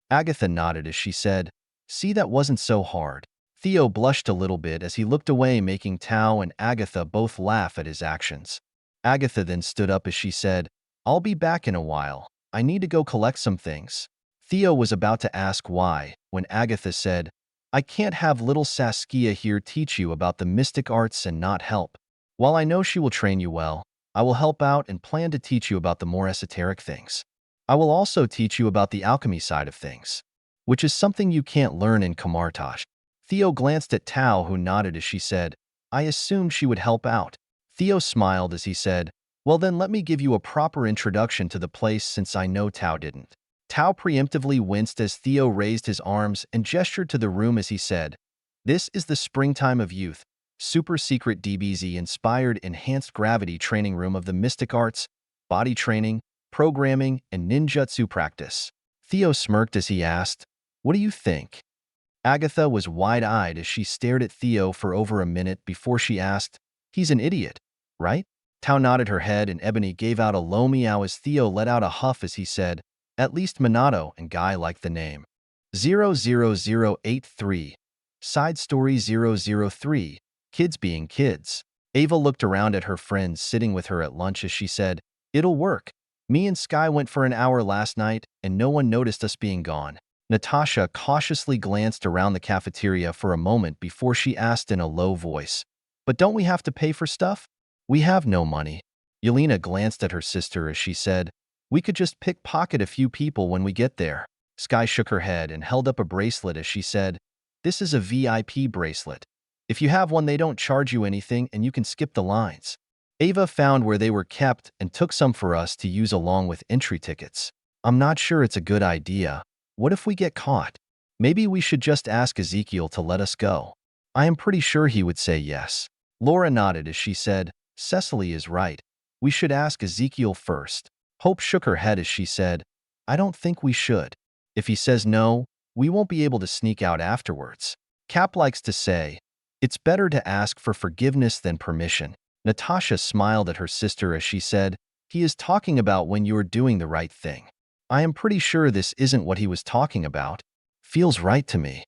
Agatha nodded as she said, See, that wasn't so hard. Theo blushed a little bit as he looked away, making Tao and Agatha both laugh at his actions. Agatha then stood up as she said, I'll be back in a while. I need to go collect some things. Theo was about to ask why, when Agatha said, I can't have little Saskia here teach you about the mystic arts and not help. While I know she will train you well, I will help out and plan to teach you about the more esoteric things. I will also teach you about the alchemy side of things, which is something you can't learn in Kamartaj. Theo glanced at Tao, who nodded as she said, I assumed she would help out. Theo smiled as he said, Well then let me give you a proper introduction to the place since I know Tao didn't. Tao preemptively winced as Theo raised his arms and gestured to the room as he said, This is the Springtime of Youth, super secret DBZ-inspired enhanced gravity training room of the mystic arts, body training, programming, and ninjutsu practice. Theo smirked as he asked, What do you think? Agatha was wide-eyed as she stared at Theo for over a minute before she asked, He's an idiot, right? Tao nodded her head and Ebony gave out a low meow as Theo let out a huff as he said, At least Minato and Guy like the name. 00083. Side Story 003. Kids being kids. Ava looked around at her friends sitting with her at lunch as she said, It'll work. Me and Sky went for an hour last night, and no one noticed us being gone. Natasha cautiously glanced around the cafeteria for a moment before she asked in a low voice, But don't we have to pay for stuff? We have no money. Yelena glanced at her sister as she said, We could just pickpocket a few people when we get there. Sky shook her head and held up a bracelet as she said, This is a VIP bracelet. If you have one, they don't charge you anything and you can skip the lines. Ava found where they were kept and took some for us to use along with entry tickets. I'm not sure it's a good idea. What if we get caught? Maybe we should just ask Ezekiel to let us go. I am pretty sure he would say yes. Laura nodded as she said, Cecily is right. We should ask Ezekiel first. Hope shook her head as she said, I don't think we should. If he says no, we won't be able to sneak out afterwards. Cap likes to say, It's better to ask for forgiveness than permission. Natasha smiled at her sister as she said, He is talking about when you're doing the right thing. I am pretty sure this isn't what he was talking about. Feels right to me.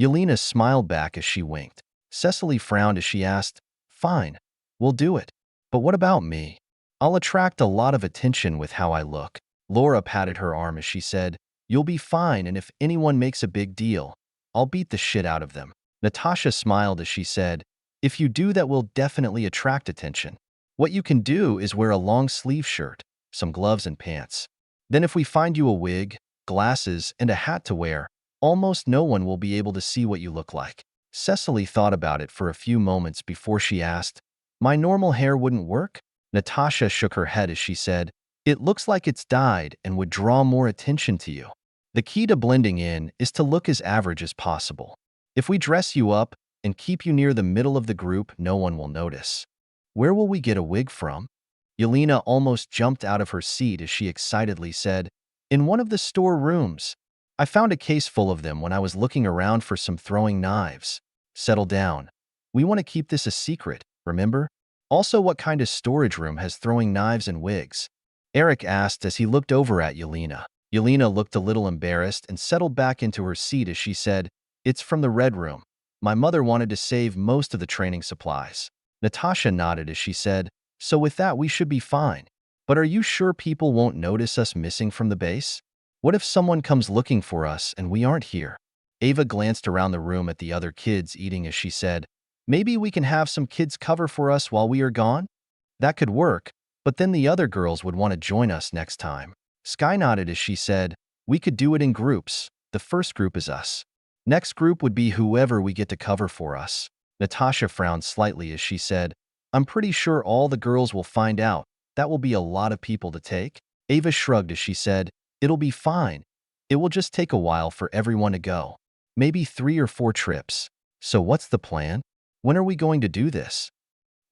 Yelena smiled back as she winked. Cecily frowned as she asked, Fine, we'll do it. But what about me? I'll attract a lot of attention with how I look. Laura patted her arm as she said, You'll be fine, and if anyone makes a big deal, I'll beat the shit out of them. Natasha smiled as she said, If you do, that will definitely attract attention. What you can do is wear a long sleeve shirt, some gloves and pants. Then if we find you a wig, glasses, and a hat to wear, almost no one will be able to see what you look like. Cecily thought about it for a few moments before she asked, My normal hair wouldn't work? Natasha shook her head as she said, It looks like it's dyed and would draw more attention to you. The key to blending in is to look as average as possible. If we dress you up and keep you near the middle of the group, no one will notice. Where will we get a wig from? Yelena almost jumped out of her seat as she excitedly said, In one of the store rooms. I found a case full of them when I was looking around for some throwing knives. Settle down. We want to keep this a secret, remember? Also, what kind of storage room has throwing knives and wigs? Eric asked as he looked over at Yelena. Yelena looked a little embarrassed and settled back into her seat as she said, It's from the red room. My mother wanted to save most of the training supplies. Natasha nodded as she said, So with that we should be fine. But are you sure people won't notice us missing from the base? What if someone comes looking for us and we aren't here? Ava glanced around the room at the other kids eating as she said, Maybe we can have some kids cover for us while we are gone? That could work, but then the other girls would want to join us next time. Sky nodded as she said, We could do it in groups. The first group is us. Next group would be whoever we get to cover for us. Natasha frowned slightly as she said, I'm pretty sure all the girls will find out. That will be a lot of people to take. Ava shrugged as she said, it'll be fine. It will just take a while for everyone to go. Maybe 3 or 4 trips. So what's the plan? When are we going to do this?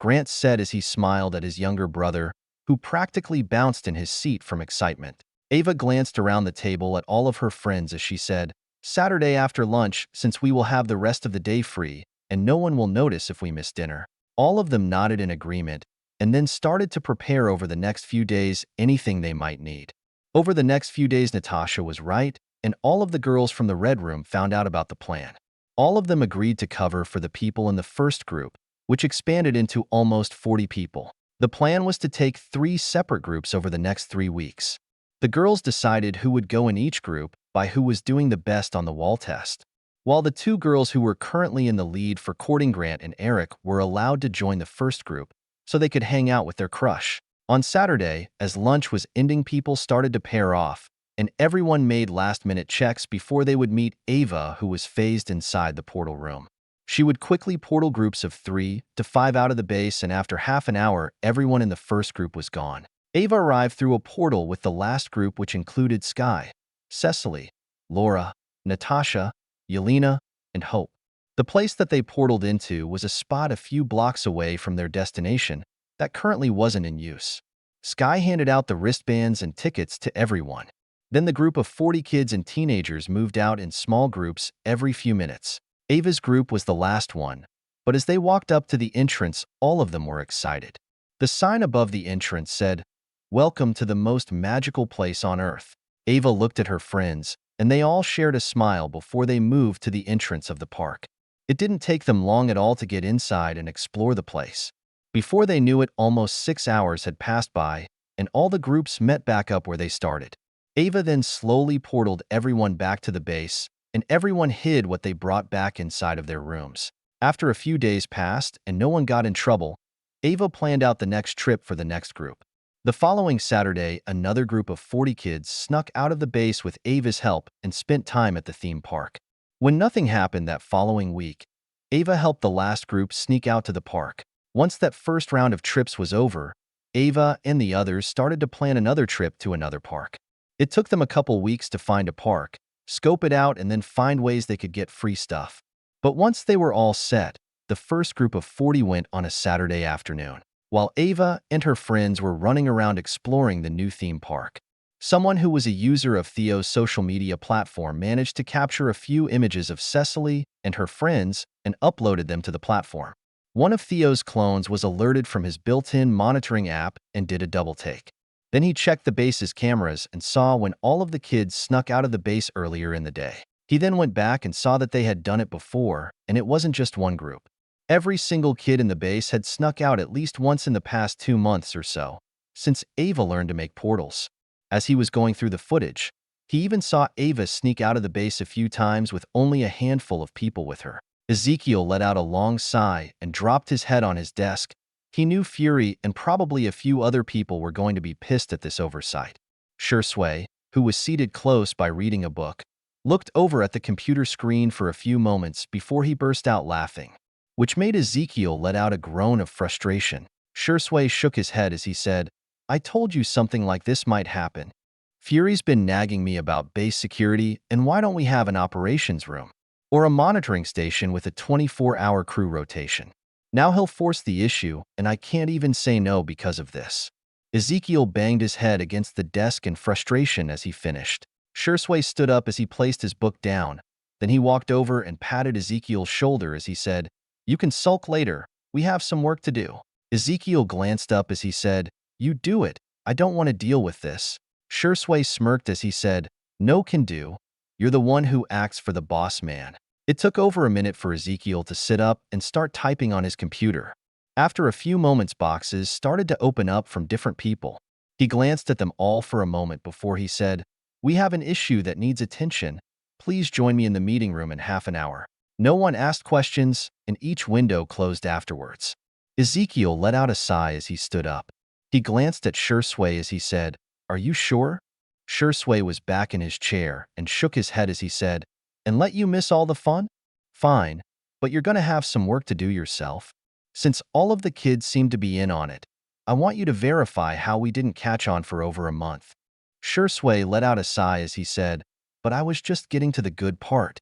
Grant said as he smiled at his younger brother, who practically bounced in his seat from excitement. Ava glanced around the table at all of her friends as she said, Saturday after lunch, since we will have the rest of the day free, and no one will notice if we miss dinner. All of them nodded in agreement, and then started to prepare over the next few days anything they might need. Over the next few days, Natasha was right, and all of the girls from the Red Room found out about the plan. All of them agreed to cover for the people in the first group, which expanded into almost 40 people. The plan was to take 3 separate groups over the next 3 weeks. The girls decided who would go in each group by who was doing the best on the wall test. While the 2 girls who were currently in the lead for courting Grant and Eric were allowed to join the first group so they could hang out with their crush. On Saturday, as lunch was ending, people started to pair off, and everyone made last-minute checks before they would meet Ava, who was phased inside the portal room. She would quickly portal groups of 3 to 5 out of the base, and after half an hour, everyone in the first group was gone. Ava arrived through a portal with the last group, which included Sky, Cecily, Laura, Natasha, Yelena, and Hope. The place that they portaled into was a spot a few blocks away from their destination that currently wasn't in use. Sky handed out the wristbands and tickets to everyone. Then the group of 40 kids and teenagers moved out in small groups every few minutes. Ava's group was the last one, but as they walked up to the entrance, all of them were excited. The sign above the entrance said, Welcome to the most magical place on Earth. Ava looked at her friends, and they all shared a smile before they moved to the entrance of the park. It didn't take them long at all to get inside and explore the place. Before they knew it, almost 6 hours had passed by, and all the groups met back up where they started. Ava then slowly portaled everyone back to the base, and everyone hid what they brought back inside of their rooms. After a few days passed and no one got in trouble, Ava planned out the next trip for the next group. The following Saturday, another group of 40 kids snuck out of the base with Ava's help and spent time at the theme park. When nothing happened that following week, Ava helped the last group sneak out to the park. Once that first round of trips was over, Ava and the others started to plan another trip to another park. It took them a couple weeks to find a park, scope it out, and then find ways they could get free stuff. But once they were all set, the first group of 40 went on a Saturday afternoon, while Ava and her friends were running around exploring the new theme park. Someone who was a user of Theo's social media platform managed to capture a few images of Cecily and her friends and uploaded them to the platform. One of Theo's clones was alerted from his built-in monitoring app and did a double take. Then he checked the base's cameras and saw when all of the kids snuck out of the base earlier in the day. He then went back and saw that they had done it before, and it wasn't just one group. Every single kid in the base had snuck out at least once in the past 2 months or so, since Ava learned to make portals. As he was going through the footage, he even saw Ava sneak out of the base a few times with only a handful of people with her. Ezekiel let out a long sigh and dropped his head on his desk. He knew Fury and probably a few other people were going to be pissed at this oversight. Shursui, who was seated close by reading a book, looked over at the computer screen for a few moments before he burst out laughing, which made Ezekiel let out a groan of frustration. Shursui shook his head as he said, I told you something like this might happen. Fury's been nagging me about base security, and why don't we have an operations room? Or a monitoring station with a 24-hour crew rotation. Now he'll force the issue, and I can't even say no because of this. Ezekiel banged his head against the desk in frustration as he finished. Shursui stood up as he placed his book down. Then he walked over and patted Ezekiel's shoulder as he said, You can sulk later. We have some work to do. Ezekiel glanced up as he said, You do it. I don't want to deal with this. Shursui smirked as he said, No can do. You're the one who acts for the boss man. It took over a minute for Ezekiel to sit up and start typing on his computer. After a few moments, boxes started to open up from different people. He glanced at them all for a moment before he said, We have an issue that needs attention. Please join me in the meeting room in half an hour. No one asked questions, and each window closed afterwards. Ezekiel let out a sigh as he stood up. He glanced at Shursui as he said, Are you sure? Shui was back in his chair and shook his head as he said, "And let you miss all the fun? Fine, but you're gonna have some work to do yourself. Since all of the kids seem to be in on it, I want you to verify how we didn't catch on for over a month." Shui let out a sigh as he said, "But I was just getting to the good part."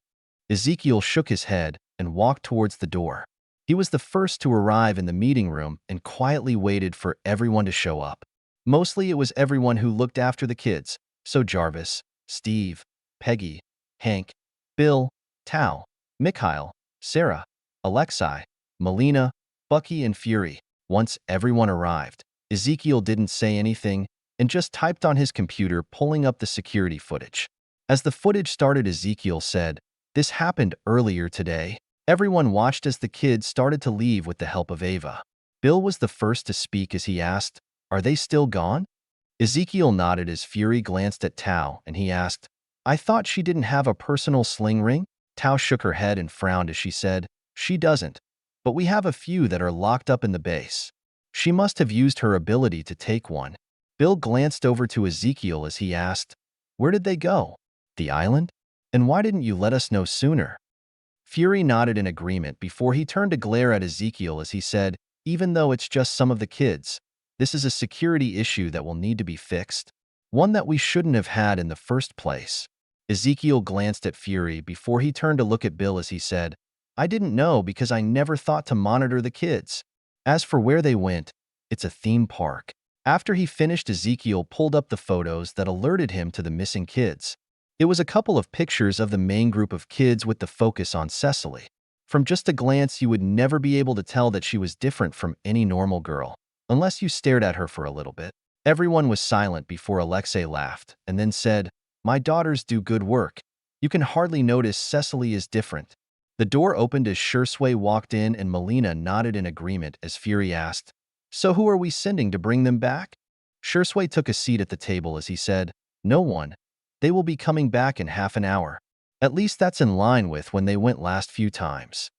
Ezekiel shook his head and walked towards the door. He was the first to arrive in the meeting room and quietly waited for everyone to show up. Mostly it was everyone who looked after the kids, so Jarvis, Steve, Peggy, Hank, Bill, Tao, Mikhail, Sarah, Alexei, Melina, Bucky, and Fury. Once everyone arrived, Ezekiel didn't say anything and just typed on his computer, pulling up the security footage. As the footage started, Ezekiel said, "This happened earlier today." Everyone watched as the kids started to leave with the help of Ava. Bill was the first to speak as he asked, "Are they still gone?" Ezekiel nodded as Fury glanced at Tao and he asked, "I thought she didn't have a personal sling ring?" Tao shook her head and frowned as she said, "She doesn't, but we have a few that are locked up in the base. She must have used her ability to take one." Bill glanced over to Ezekiel as he asked, "Where did they go? The island? And why didn't you let us know sooner?" Fury nodded in agreement before he turned to glare at Ezekiel as he said, "Even though it's just some of the kids, this is a security issue that will need to be fixed. One that we shouldn't have had in the first place." Ezekiel glanced at Fury before he turned to look at Bill as he said, "I didn't know because I never thought to monitor the kids. As for where they went, it's a theme park." After he finished, Ezekiel pulled up the photos that alerted him to the missing kids. It was a couple of pictures of the main group of kids with the focus on Cecily. From just a glance, you would never be able to tell that she was different from any normal girl, unless you stared at her for a little bit. Everyone was silent before Alexei laughed and then said, "My daughters do good work. You can hardly notice Cecily is different." The door opened as Shui walked in and Melina nodded in agreement as Fury asked, "So who are we sending to bring them back?" Shui took a seat at the table as he said, "No one. They will be coming back in half an hour. At least that's in line with when they went last few times."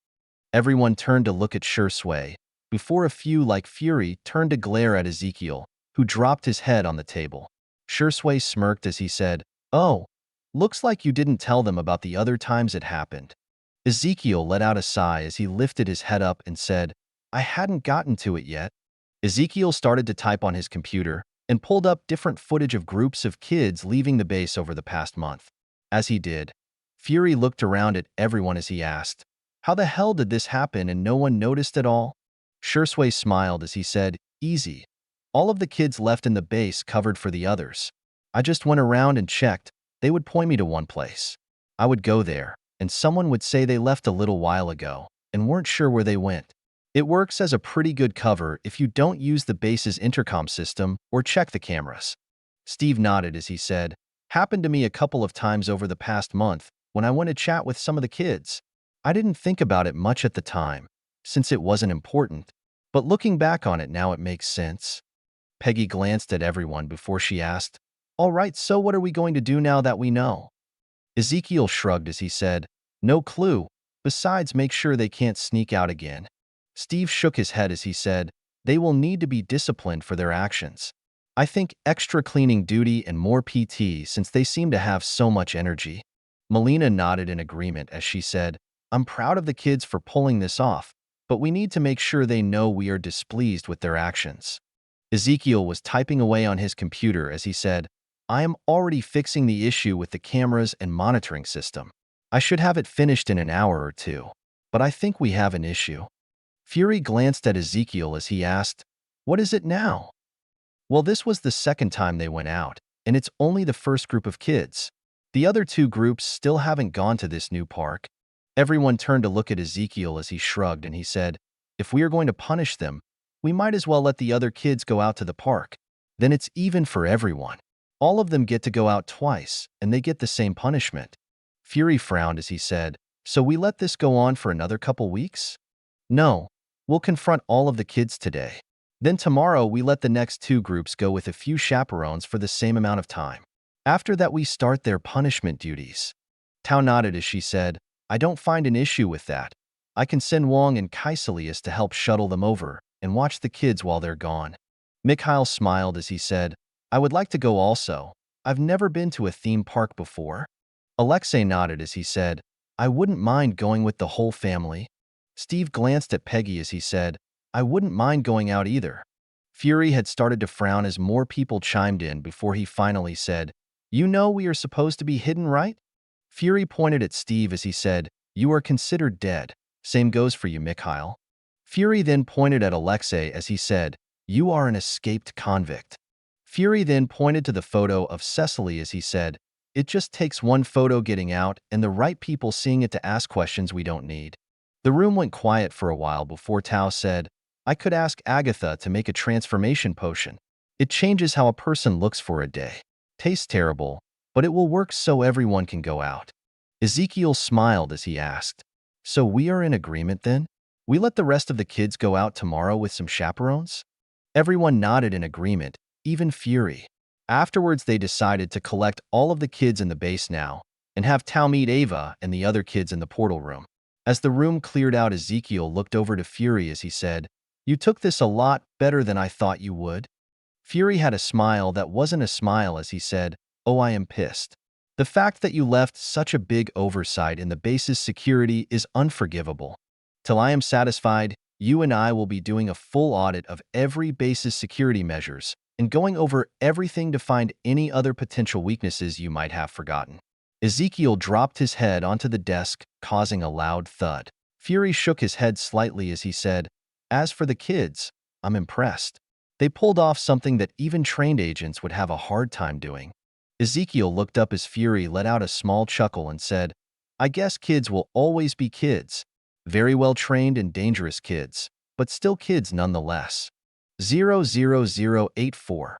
Everyone turned to look at Shui, before a few like Fury turned to glare at Ezekiel, who dropped his head on the table. Shui smirked as he said, "Oh, looks like you didn't tell them about the other times it happened." Ezekiel let out a sigh as he lifted his head up and said, "I hadn't gotten to it yet." Ezekiel started to type on his computer and pulled up different footage of groups of kids leaving the base over the past month. As he did, Fury looked around at everyone as he asked, "How the hell did this happen and no one noticed at all?" Shui smiled as he said, "Easy. All of the kids left in the base covered for the others. I just went around and checked. They would point me to one place. I would go there, and someone would say they left a little while ago and weren't sure where they went. It works as a pretty good cover if you don't use the base's intercom system or check the cameras." Steve nodded as he said, "Happened to me a couple of times over the past month when I went to chat with some of the kids. I didn't think about it much at the time, since it wasn't important, but looking back on it now it makes sense." Peggy glanced at everyone before she asked, "All right, so what are we going to do now that we know?" Ezekiel shrugged as he said, "No clue, besides make sure they can't sneak out again." Steve shook his head as he said, "They will need to be disciplined for their actions. I think extra cleaning duty and more PT since they seem to have so much energy." Melina nodded in agreement as she said, "I'm proud of the kids for pulling this off, but we need to make sure they know we are displeased with their actions." Ezekiel was typing away on his computer as he said, "I am already fixing the issue with the cameras and monitoring system. I should have it finished in an hour or two, but I think we have an issue." Fury glanced at Ezekiel as he asked, "What is it now?" Well, this was the second time they went out, and it's only the first group of kids. The other two groups still haven't gone to this new park. Everyone turned to look at Ezekiel as he shrugged and he said, "If we are going to punish them, we might as well let the other kids go out to the park. Then it's even for everyone. All of them get to go out twice, and they get the same punishment." Fury frowned as he said, "So we let this go on for another couple weeks?" "No. We'll confront all of the kids today. Then tomorrow we let the next two groups go with a few chaperones for the same amount of time. After that we start their punishment duties." Tao nodded as she said, "I don't find an issue with that. I can send Wong and Kaiselius to help shuttle them over and watch the kids while they're gone." Mikhail smiled as he said, "I would like to go also, I've never been to a theme park before. Alexei nodded as he said, I wouldn't mind going with the whole family. Steve glanced at Peggy as he said, I wouldn't mind going out either. Fury had started to frown as more people chimed in before he finally said, You know we are supposed to be hidden, right? Fury pointed at Steve as he said, You are considered dead. Same goes for you, Mikhail. Fury then pointed at Alexei as he said, You are an escaped convict. Fury then pointed to the photo of Cecily as he said, It just takes one photo getting out and the right people seeing it to ask questions we don't need. The room went quiet for a while before Tao said, I could ask Agatha to make a transformation potion. It changes how a person looks for a day. Tastes terrible, but it will work so everyone can go out. Ezekiel smiled as he asked, So we are in agreement then? We let the rest of the kids go out tomorrow with some chaperones? Everyone nodded in agreement, even Fury. Afterwards, they decided to collect all of the kids in the base now and have Tao meet Ava and the other kids in the portal room. As the room cleared out, Ezekiel looked over to Fury as he said, You took this a lot better than I thought you would. Fury had a smile that wasn't a smile as he said, Oh, I am pissed. The fact that you left such a big oversight in the base's security is unforgivable. Till I am satisfied, you and I will be doing a full audit of every base's security measures and going over everything to find any other potential weaknesses you might have forgotten. Ezekiel dropped his head onto the desk, causing a loud thud. Fury shook his head slightly as he said, As for the kids, I'm impressed. They pulled off something that even trained agents would have a hard time doing. Ezekiel looked up as Fury let out a small chuckle and said, I guess kids will always be kids. Very well trained and dangerous kids, but still kids nonetheless. 00084.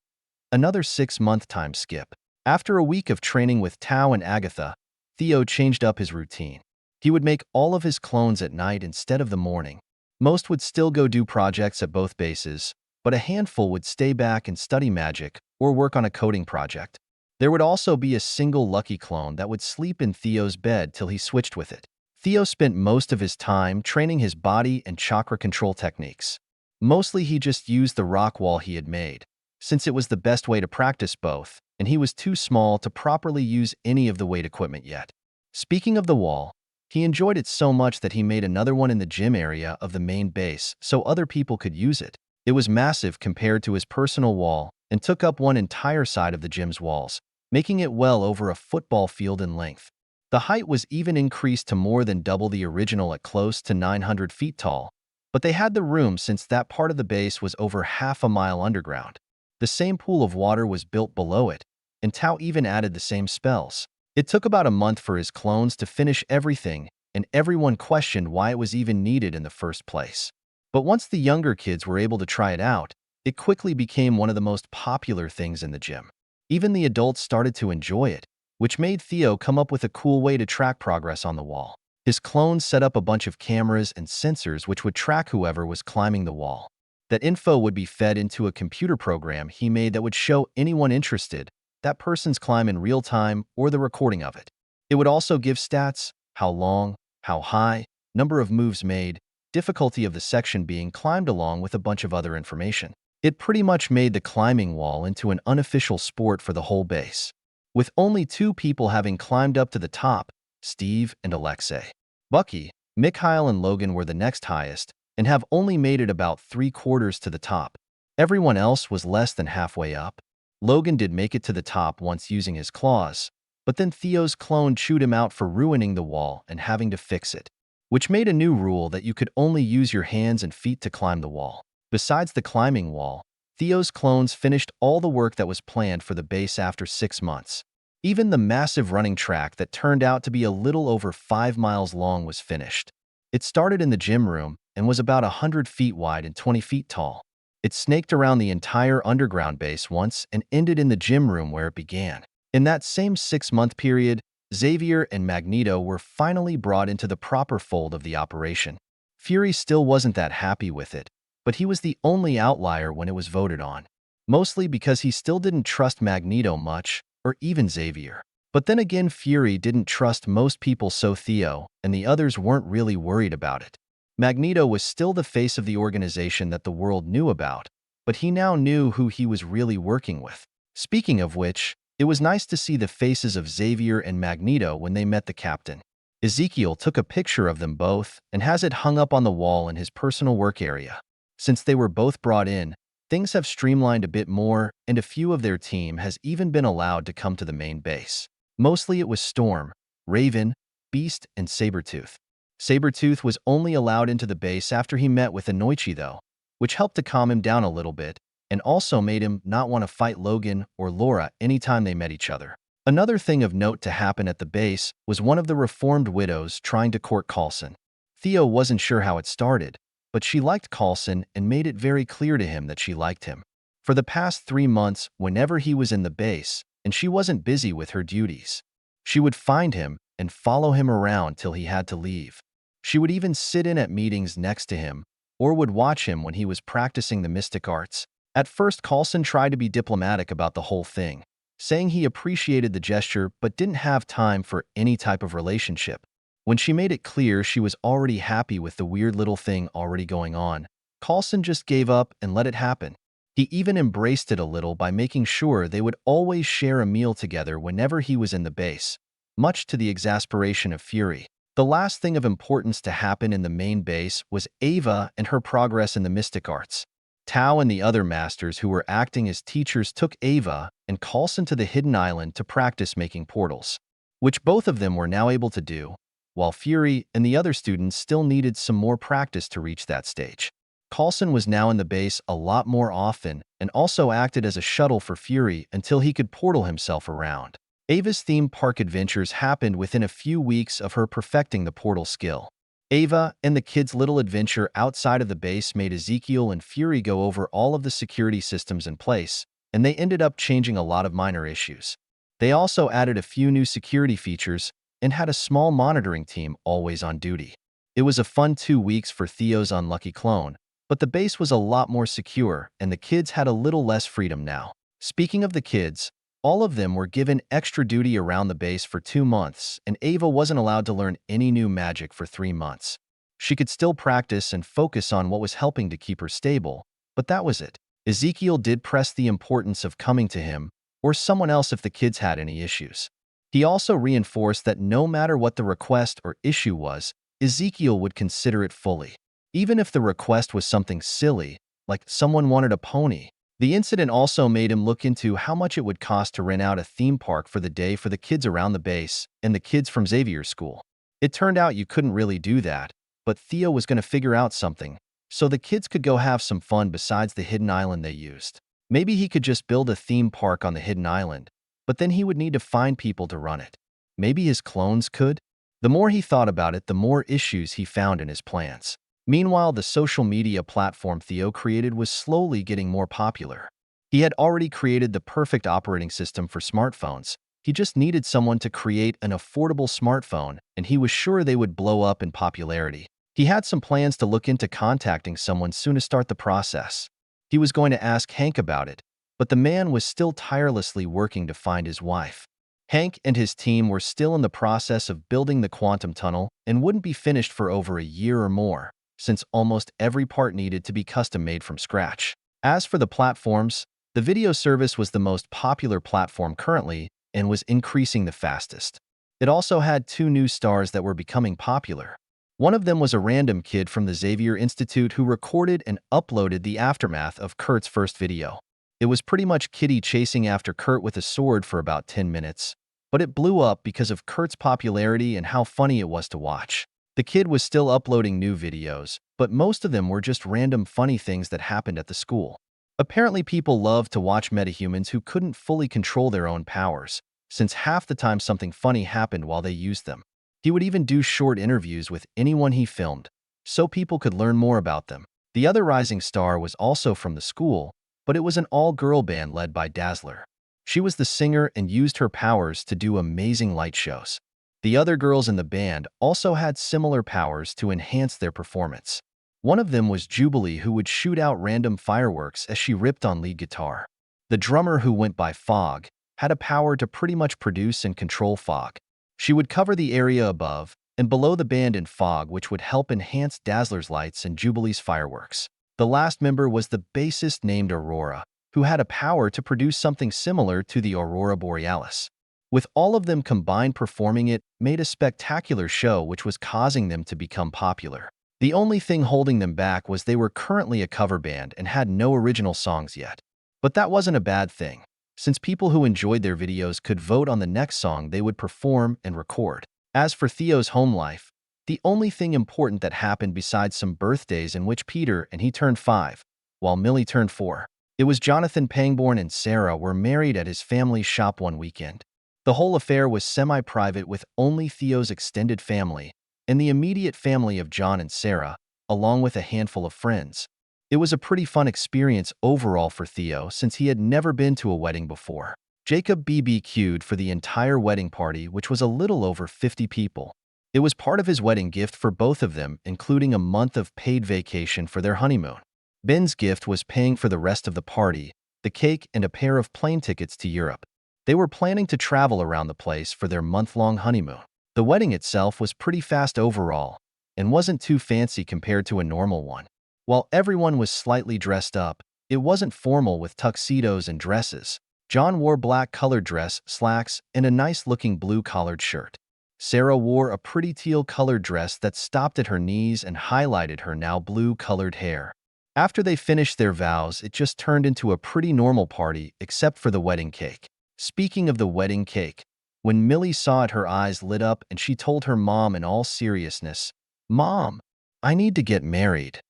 Another 6-month time skip. After a week of training with Tao and Agatha, Theo changed up his routine. He would make all of his clones at night instead of the morning. Most would still go do projects at both bases, but a handful would stay back and study magic or work on a coding project. There would also be a single lucky clone that would sleep in Theo's bed till he switched with it. Theo spent most of his time training his body and chakra control techniques. Mostly he just used the rock wall he had made, since it was the best way to practice both, and he was too small to properly use any of the weight equipment yet. Speaking of the wall, he enjoyed it so much that he made another one in the gym area of the main base so other people could use it. It was massive compared to his personal wall and took up one entire side of the gym's walls, making it well over a football field in length. The height was even increased to more than double the original at close to 900 feet tall, but they had the room since that part of the base was over half a mile underground. The same pool of water was built below it, and Tao even added the same spells. It took about a month for his clones to finish everything, and everyone questioned why it was even needed in the first place. But once the younger kids were able to try it out, it quickly became one of the most popular things in the gym. Even the adults started to enjoy it, which made Theo come up with a cool way to track progress on the wall. His clones set up a bunch of cameras and sensors which would track whoever was climbing the wall. That info would be fed into a computer program he made that would show anyone interested that person's climb in real time or the recording of it. It would also give stats, how long, how high, number of moves made, difficulty of the section being climbed along with a bunch of other information. It pretty much made the climbing wall into an unofficial sport for the whole base. With only 2 people having climbed up to the top, Steve and Alexei. Bucky, Mikhail and Logan were the next highest and have only made it about 3/4 to the top. Everyone else was less than halfway up. Logan did make it to the top once using his claws, but then Theo's clone chewed him out for ruining the wall and having to fix it, which made a new rule that you could only use your hands and feet to climb the wall. Besides the climbing wall, Theo's clones finished all the work that was planned for the base after 6 months. Even the massive running track that turned out to be a little over 5 miles long was finished. It started in the gym room and was about 100 feet wide and 20 feet tall. It snaked around the entire underground base once and ended in the gym room where it began. In that same 6-month period, Xavier and Magneto were finally brought into the proper fold of the operation. Fury still wasn't that happy with it, but he was the only outlier when it was voted on, mostly because he still didn't trust Magneto much, or even Xavier. But then again, Fury didn't trust most people, so Theo and the others weren't really worried about it. Magneto was still the face of the organization that the world knew about, but he now knew who he was really working with. Speaking of which, It was nice to see the faces of Xavier and Magneto when they met the captain. Ezekiel took a picture of them both and has it hung up on the wall in his personal work area. Since they were both brought in, things have streamlined a bit more, and a few of their team has even been allowed to come to the main base. Mostly it was Storm, Raven, Beast, and Sabretooth. Sabretooth was only allowed into the base after he met with Inoichi though, which helped to calm him down a little bit, and also made him not want to fight Logan or Laura anytime they met each other. Another thing of note to happen at the base was one of the reformed widows trying to court Coulson. Theo wasn't sure how it started, but she liked Coulson and made it very clear to him that she liked him. For the past 3 months, whenever he was in the base, and she wasn't busy with her duties, she would find him and follow him around till he had to leave. She would even sit in at meetings next to him, or would watch him when he was practicing the mystic arts. At first, Coulson tried to be diplomatic about the whole thing, saying he appreciated the gesture but didn't have time for any type of relationship. When she made it clear she was already happy with the weird little thing already going on, Coulson just gave up and let it happen. He even embraced it a little by making sure they would always share a meal together whenever he was in the base, much to the exasperation of Fury. The last thing of importance to happen in the main base was Ava and her progress in the mystic arts. Tao and the other masters who were acting as teachers took Ava and Coulson to the hidden island to practice making portals, which both of them were now able to do, while Fury and the other students still needed some more practice to reach that stage. Coulson was now in the base a lot more often and also acted as a shuttle for Fury until he could portal himself around. Ava's theme park adventures happened within a few weeks of her perfecting the portal skill. Ava and the kids' little adventure outside of the base made Ezekiel and Fury go over all of the security systems in place, and they ended up changing a lot of minor issues. They also added a few new security features and had a small monitoring team always on duty. It was a fun 2 weeks for Theo's unlucky clone, but the base was a lot more secure and the kids had a little less freedom now. Speaking of the kids, all of them were given extra duty around the base for 2 months, and Ava wasn't allowed to learn any new magic for 3 months. She could still practice and focus on what was helping to keep her stable, but that was it. Ezekiel did press the importance of coming to him, or someone else if the kids had any issues. He also reinforced that no matter what the request or issue was, Ezekiel would consider it fully. Even if the request was something silly, like someone wanted a pony. The incident also made him look into how much it would cost to rent out a theme park for the day for the kids around the base and the kids from Xavier's school. It turned out you couldn't really do that, but Theo was going to figure out something, so the kids could go have some fun besides the hidden island they used. Maybe he could just build a theme park on the hidden island, but then he would need to find people to run it. Maybe his clones could? The more he thought about it, the more issues he found in his plans. Meanwhile, the social media platform Theo created was slowly getting more popular. He had already created the perfect operating system for smartphones. He just needed someone to create an affordable smartphone, and he was sure they would blow up in popularity. He had some plans to look into contacting someone soon to start the process. He was going to ask Hank about it, but the man was still tirelessly working to find his wife. Hank and his team were still in the process of building the quantum tunnel and wouldn't be finished for over a year or more, since almost every part needed to be custom-made from scratch. As for the platforms, the video service was the most popular platform currently and was increasing the fastest. It also had 2 new stars that were becoming popular. One of them was a random kid from the Xavier Institute who recorded and uploaded the aftermath of Kurt's first video. It was pretty much Kitty chasing after Kurt with a sword for about 10 minutes, but it blew up because of Kurt's popularity and how funny it was to watch. The kid was still uploading new videos, but most of them were just random funny things that happened at the school. Apparently people loved to watch metahumans who couldn't fully control their own powers, since half the time something funny happened while they used them. He would even do short interviews with anyone he filmed, so people could learn more about them. The other rising star was also from the school, but it was an all-girl band led by Dazzler. She was the singer and used her powers to do amazing light shows. The other girls in the band also had similar powers to enhance their performance. One of them was Jubilee, who would shoot out random fireworks as she ripped on lead guitar. The drummer, who went by Fog, had a power to pretty much produce and control fog. She would cover the area above and below the band in fog, which would help enhance Dazzler's lights and Jubilee's fireworks. The last member was the bassist named Aurora. who had a power to produce something similar to the aurora borealis. With all of them combined performing it made a spectacular show which was causing them to become popular. The only thing holding them back was they were currently a cover band and had no original songs yet. But that wasn't a bad thing, since people who enjoyed their videos could vote on the next song they would perform and record. As for Theo's home life, the only thing important that happened besides some birthdays in which Peter and he turned 5, while Millie turned 4, it was Jonathan Pangborn and Sarah were married at his family's shop one weekend. The whole affair was semi-private with only Theo's extended family and the immediate family of John and Sarah, along with a handful of friends. It was a pretty fun experience overall for Theo since he had never been to a wedding before. Jacob BBQ'd for the entire wedding party, which was a little over 50 people. It was part of his wedding gift for both of them, including a month of paid vacation for their honeymoon. Ben's gift was paying for the rest of the party, the cake, and a pair of plane tickets to Europe. They were planning to travel around the place for their month-long honeymoon. The wedding itself was pretty fast overall and wasn't too fancy compared to a normal one. While everyone was slightly dressed up, it wasn't formal with tuxedos and dresses. John wore black colored dress, slacks, and a nice-looking blue-collared shirt. Sarah wore a pretty teal-colored dress that stopped at her knees and highlighted her now blue-colored hair. After they finished their vows, it just turned into a pretty normal party except for the wedding cake. Speaking of the wedding cake, when Millie saw it, her eyes lit up and she told her mom in all seriousness, "Mom, I need to get married."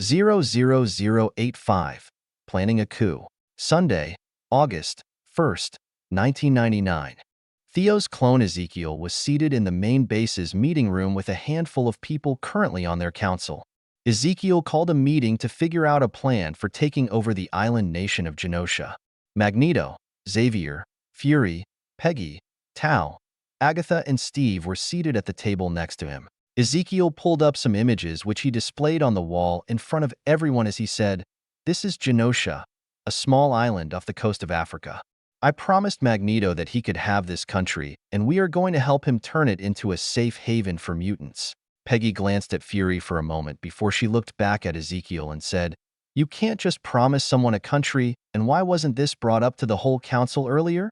00085. Planning a coup. Sunday, August 1st, 1999. Theo's clone Ezekiel was seated in the main base's meeting room with a handful of people currently on their council. Ezekiel called a meeting to figure out a plan for taking over the island nation of Genosha. Magneto, Xavier, Fury, Peggy, Tao, Agatha, and Steve were seated at the table next to him. Ezekiel pulled up some images which he displayed on the wall in front of everyone as he said, "This is Genosha, a small island off the coast of Africa. I promised Magneto that he could have this country, and we are going to help him turn it into a safe haven for mutants." Peggy glanced at Fury for a moment before she looked back at Ezekiel and said, "You can't just promise someone a country, and why wasn't this brought up to the whole council earlier?"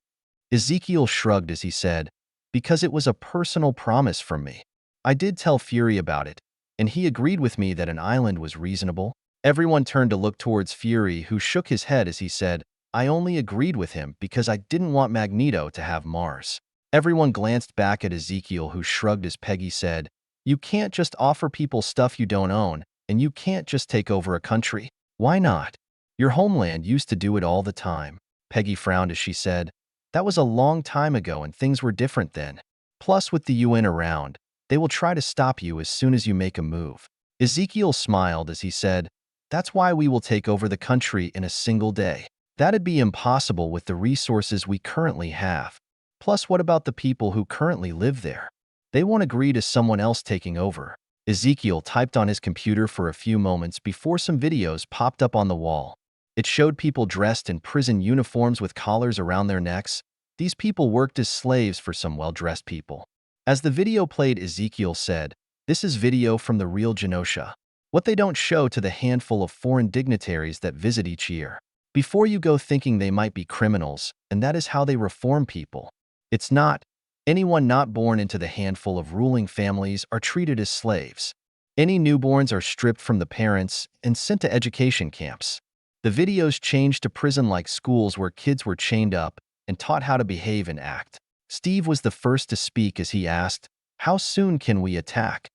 Ezekiel shrugged as he said, "Because it was a personal promise from me. I did tell Fury about it, and he agreed with me that an island was reasonable." Everyone turned to look towards Fury, who shook his head as he said, "I only agreed with him because I didn't want Magneto to have Mars." Everyone glanced back at Ezekiel, who shrugged as Peggy said, "You can't just offer people stuff you don't own, and you can't just take over a country. Why not? Your homeland used to do it all the time." Peggy frowned as she said, "That was a long time ago and things were different then. Plus, with the UN around, they will try to stop you as soon as you make a move." Ezekiel smiled as he said, "That's why we will take over the country in a single day. That'd be impossible with the resources we currently have. Plus, what about the people who currently live there? They won't agree to someone else taking over." Ezekiel typed on his computer for a few moments before some videos popped up on the wall. It showed people dressed in prison uniforms with collars around their necks. These people worked as slaves for some well-dressed people. As the video played, Ezekiel said, "This is video from the real Genosha. What they don't show to the handful of foreign dignitaries that visit each year. Before you go thinking they might be criminals, and that is how they reform people. It's not. Anyone not born into the handful of ruling families are treated as slaves. Any newborns are stripped from the parents and sent to education camps. The videos changed to prison-like schools where kids were chained up and taught how to behave and act." Steve was the first to speak as he asked, "How soon can we attack?"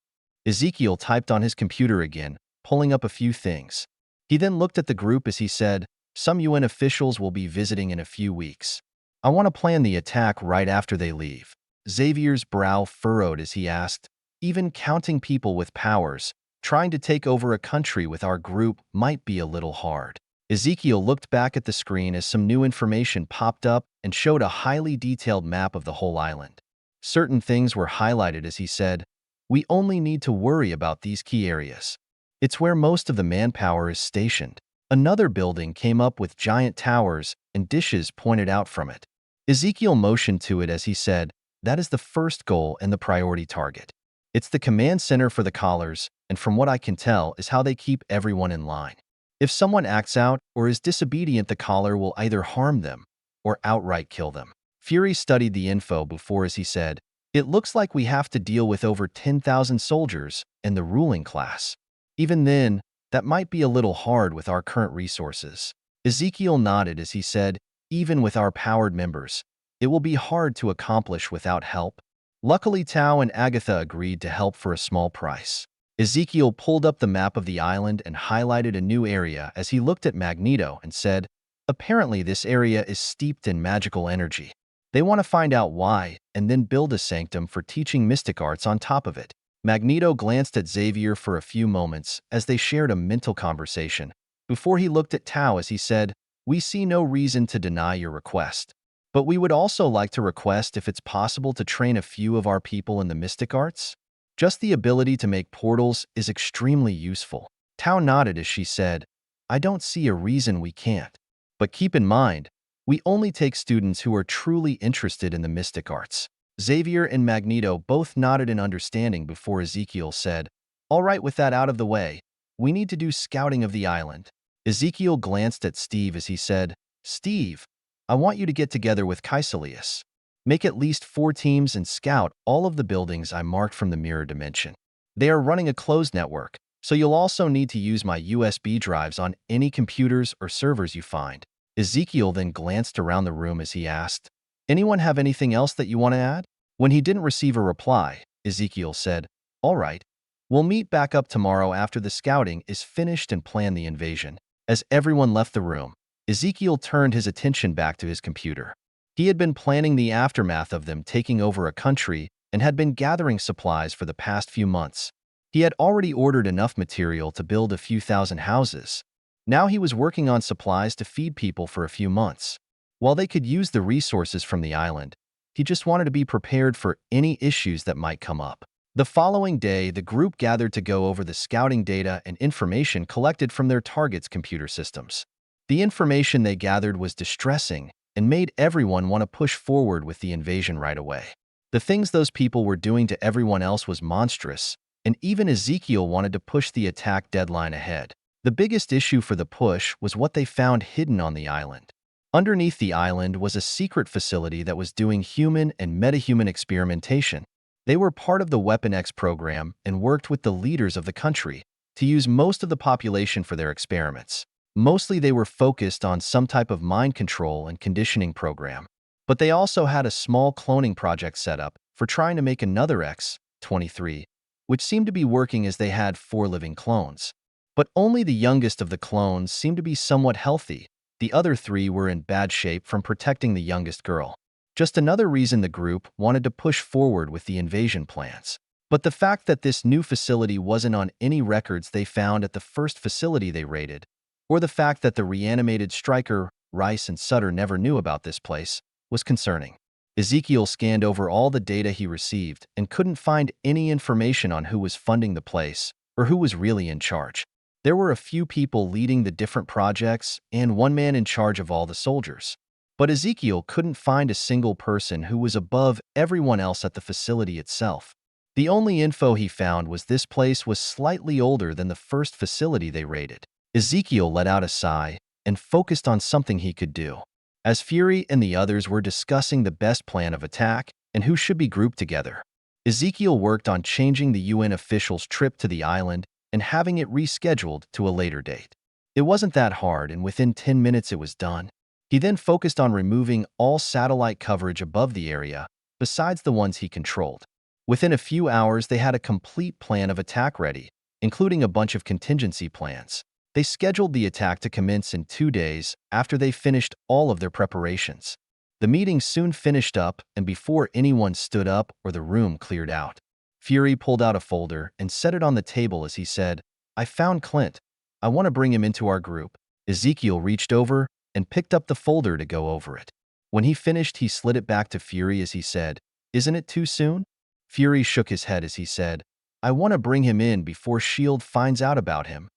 Ezekiel typed on his computer again, pulling up a few things. He then looked at the group as he said, "Some UN officials will be visiting in a few weeks. I want to plan the attack right after they leave." Xavier's brow furrowed as he asked, "Even counting people with powers, trying to take over a country with our group might be a little hard." Ezekiel looked back at the screen as some new information popped up and showed a highly detailed map of the whole island. Certain things were highlighted as he said, "We only need to worry about these key areas. It's where most of the manpower is stationed." Another building came up with giant towers and dishes pointed out from it. Ezekiel motioned to it as he said, "That is the first goal and the priority target. It's the command center for the collars, and from what I can tell is how they keep everyone in line. If someone acts out or is disobedient, the collar will either harm them or outright kill them. Fury studied the info before as he said, "It looks like we have to deal with over 10,000 soldiers and the ruling class. Even then, that might be a little hard with our current resources." Ezekiel nodded as he said, "Even with our powered members, it will be hard to accomplish without help." Luckily, Tao and Agatha agreed to help for a small price. Ezekiel pulled up the map of the island and highlighted a new area as he looked at Magneto and said, "Apparently this area is steeped in magical energy. They want to find out why and then build a sanctum for teaching mystic arts on top of it." Magneto glanced at Xavier for a few moments as they shared a mental conversation. Before he looked at Tao as he said, "We see no reason to deny your request. But we would also like to request if it's possible to train a few of our people in the mystic arts. Just the ability to make portals is extremely useful." Tao nodded as she said, "I don't see a reason we can't. But keep in mind, we only take students who are truly interested in the mystic arts." Xavier and Magneto both nodded in understanding before Ezekiel said, "All right, with that out of the way, we need to do scouting of the island." Ezekiel glanced at Steve as he said, "Steve, I want you to get together with Kaiselius. Make at least 4 teams and scout all of the buildings I marked from the mirror dimension. They are running a closed network, so you'll also need to use my USB drives on any computers or servers you find." Ezekiel then glanced around the room as he asked, "Anyone have anything else that you want to add?" When he didn't receive a reply, Ezekiel said, "All right, we'll meet back up tomorrow after the scouting is finished and plan the invasion." As everyone left the room, Ezekiel turned his attention back to his computer. He had been planning the aftermath of them taking over a country and had been gathering supplies for the past few months. He had already ordered enough material to build a few thousand houses. Now he was working on supplies to feed people for a few months. While they could use the resources from the island, he just wanted to be prepared for any issues that might come up. The following day, the group gathered to go over the scouting data and information collected from their target's computer systems. The information they gathered was distressing and made everyone want to push forward with the invasion right away. The things those people were doing to everyone else was monstrous, and even Ezekiel wanted to push the attack deadline ahead. The biggest issue for the push was what they found hidden on the island. Underneath the island was a secret facility that was doing human and metahuman experimentation. They were part of the Weapon X program and worked with the leaders of the country to use most of the population for their experiments. Mostly they were focused on some type of mind control and conditioning program. But they also had a small cloning project set up for trying to make another X-23, which seemed to be working as they had 4 living clones. But only the youngest of the clones seemed to be somewhat healthy. The other 3 were in bad shape from protecting the youngest girl. Just another reason the group wanted to push forward with the invasion plans. But the fact that this new facility wasn't on any records they found at the first facility they raided, or the fact that the reanimated Stryker, Rice, and Sutter never knew about this place, was concerning. Ezekiel scanned over all the data he received and couldn't find any information on who was funding the place or who was really in charge. There were a few people leading the different projects and one man in charge of all the soldiers. But Ezekiel couldn't find a single person who was above everyone else at the facility itself. The only info he found was this place was slightly older than the first facility they raided. Ezekiel let out a sigh and focused on something he could do. As Fury and the others were discussing the best plan of attack and who should be grouped together, Ezekiel worked on changing the UN officials' trip to the island and having it rescheduled to a later date. It wasn't that hard, and within 10 minutes it was done. He then focused on removing all satellite coverage above the area, besides the ones he controlled. Within a few hours, they had a complete plan of attack ready, including a bunch of contingency plans. They scheduled the attack to commence in 2 days after they finished all of their preparations. The meeting soon finished up, and before anyone stood up or the room cleared out, Fury pulled out a folder and set it on the table as he said, "I found Clint. I want to bring him into our group." Ezekiel reached over and picked up the folder to go over it. When he finished, he slid it back to Fury as he said, "Isn't it too soon?" Fury shook his head as he said, "I want to bring him in before S.H.I.E.L.D. finds out about him."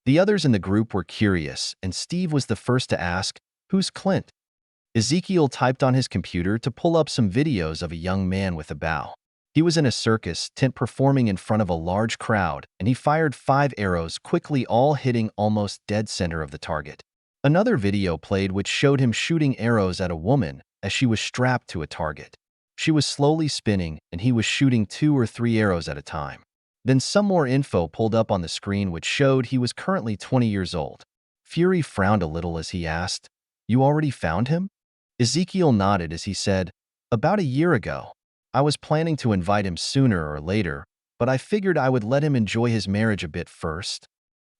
The others in the group were curious, and Steve was the first to ask, "Who's Clint?" Ezekiel typed on his computer to pull up some videos of a young man with a bow. He was in a circus tent performing in front of a large crowd, and he fired 5 arrows quickly, all hitting almost dead center of the target. Another video played which showed him shooting arrows at a woman as she was strapped to a target. She was slowly spinning, and he was shooting 2 or 3 arrows at a time. Then some more info pulled up on the screen which showed he was currently 20 years old. Fury frowned a little as he asked, "You already found him?" Ezekiel nodded as he said, "About a year ago. I was planning to invite him sooner or later, but I figured I would let him enjoy his marriage a bit first."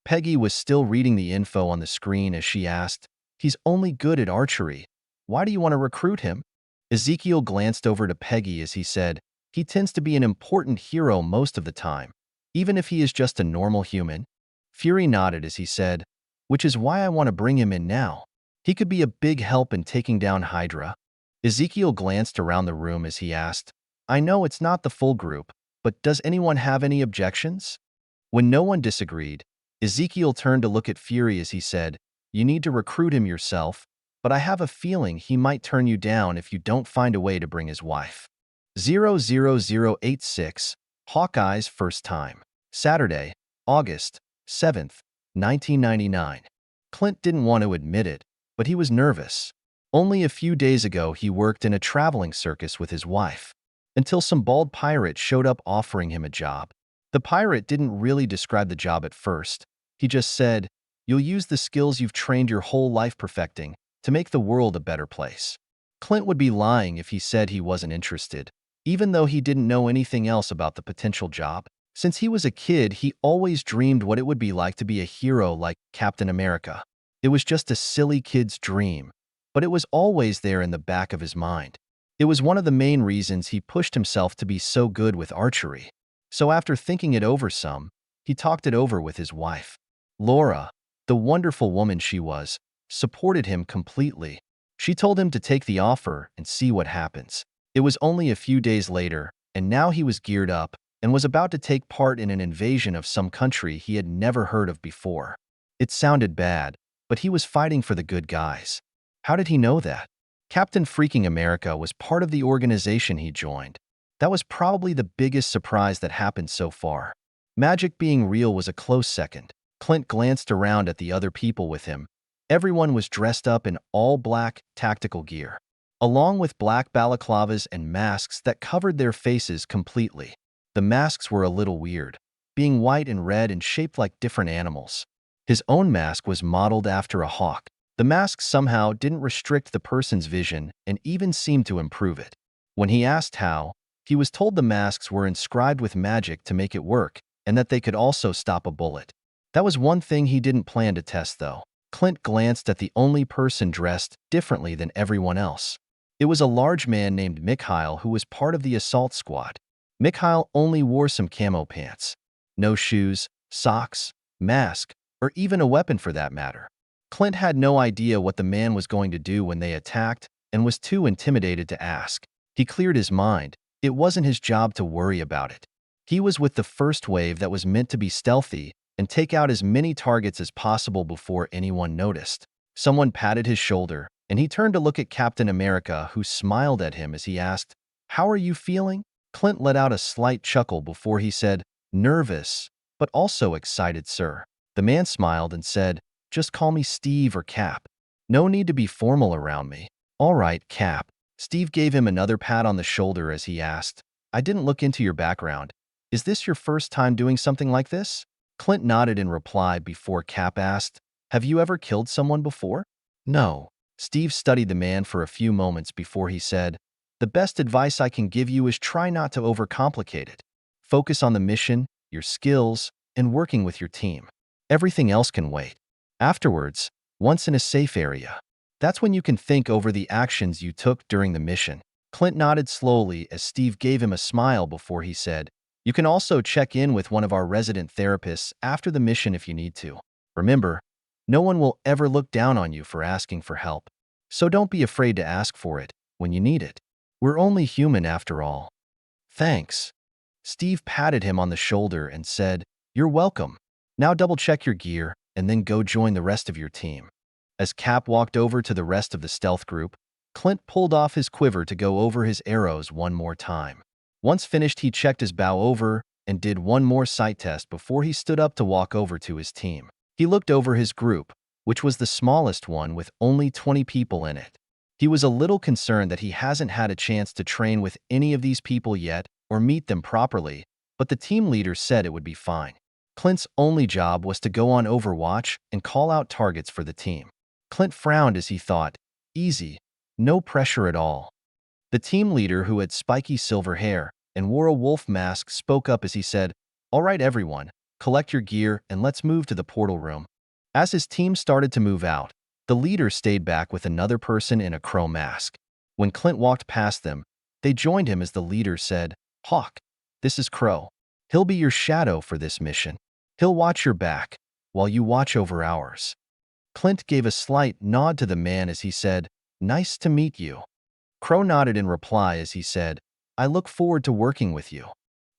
Peggy was still reading the info on the screen as she asked, "He's only good at archery. Why do you want to recruit him?" Ezekiel glanced over to Peggy as he said, "He tends to be an important hero most of the time, even if he is just a normal human." Fury nodded as he said, "Which is why I want to bring him in now. He could be a big help in taking down Hydra." Ezekiel glanced around the room as he asked, "I know it's not the full group, but does anyone have any objections?" When no one disagreed, Ezekiel turned to look at Fury as he said, "You need to recruit him yourself, but I have a feeling he might turn you down if you don't find a way to bring his wife." 00086, Hawkeye's First Time. Saturday, August 7th, 1999. Clint didn't want to admit it, but he was nervous. Only a few days ago he worked in a traveling circus with his wife, until some bald pirate showed up offering him a job. The pirate didn't really describe the job at first. He just said, "You'll use the skills you've trained your whole life perfecting to make the world a better place." Clint would be lying if he said he wasn't interested, even though he didn't know anything else about the potential job. Since he was a kid, he always dreamed what it would be like to be a hero like Captain America. It was just a silly kid's dream, but it was always there in the back of his mind. It was one of the main reasons he pushed himself to be so good with archery. So after thinking it over some, he talked it over with his wife. Laura, the wonderful woman she was, supported him completely. She told him to take the offer and see what happens. It was only a few days later, and now he was geared up and was about to take part in an invasion of some country he had never heard of before. It sounded bad, but he was fighting for the good guys. How did he know that? Captain Freaking America was part of the organization he joined. That was probably the biggest surprise that happened so far. Magic being real was a close second. Clint glanced around at the other people with him. Everyone was dressed up in all black tactical gear, along with black balaclavas and masks that covered their faces completely. The masks were a little weird, being white and red and shaped like different animals. His own mask was modeled after a hawk. The mask somehow didn't restrict the person's vision and even seemed to improve it. When he asked how, he was told the masks were inscribed with magic to make it work, and that they could also stop a bullet. That was one thing he didn't plan to test, though. Clint glanced at the only person dressed differently than everyone else. It was a large man named Mikhail who was part of the assault squad. Mikhail only wore some camo pants. No shoes, socks, mask, or even a weapon for that matter. Clint had no idea what the man was going to do when they attacked and was too intimidated to ask. He cleared his mind. It wasn't his job to worry about it. He was with the first wave that was meant to be stealthy and take out as many targets as possible before anyone noticed. Someone patted his shoulder, and he turned to look at Captain America, who smiled at him as he asked, "How are you feeling?" Clint let out a slight chuckle before he said, "Nervous, but also excited, sir." The man smiled and said, "Just call me Steve or Cap. No need to be formal around me." "All right, Cap." Steve gave him another pat on the shoulder as he asked, "I didn't look into your background. Is this your first time doing something like this?" Clint nodded in reply before Cap asked, "Have you ever killed someone before?" "No." Steve studied the man for a few moments before he said, "The best advice I can give you is try not to overcomplicate it. Focus on the mission, your skills, and working with your team. Everything else can wait. Afterwards, once in a safe area, that's when you can think over the actions you took during the mission." Clint nodded slowly as Steve gave him a smile before he said, "You can also check in with one of our resident therapists after the mission if you need to. Remember, no one will ever look down on you for asking for help, so don't be afraid to ask for it when you need it. We're only human after all." "Thanks." Steve patted him on the shoulder and said, "You're welcome. Now double-check your gear and then go join the rest of your team." As Cap walked over to the rest of the stealth group, Clint pulled off his quiver to go over his arrows one more time. Once finished, he checked his bow over and did one more sight test before he stood up to walk over to his team. He looked over his group, which was the smallest one with only 20 people in it. He was a little concerned that he hasn't had a chance to train with any of these people yet or meet them properly, but the team leader said it would be fine. Clint's only job was to go on Overwatch and call out targets for the team. Clint frowned as he thought, easy, no pressure at all. The team leader, who had spiky silver hair and wore a wolf mask, spoke up as he said, "All right, everyone, collect your gear and let's move to the portal room." As his team started to move out, the leader stayed back with another person in a crow mask. When Clint walked past them, they joined him as the leader said, "Hawk, this is Crow. He'll be your shadow for this mission. He'll watch your back, while you watch over ours." Clint gave a slight nod to the man as he said, "Nice to meet you." Crow nodded in reply as he said, "I look forward to working with you."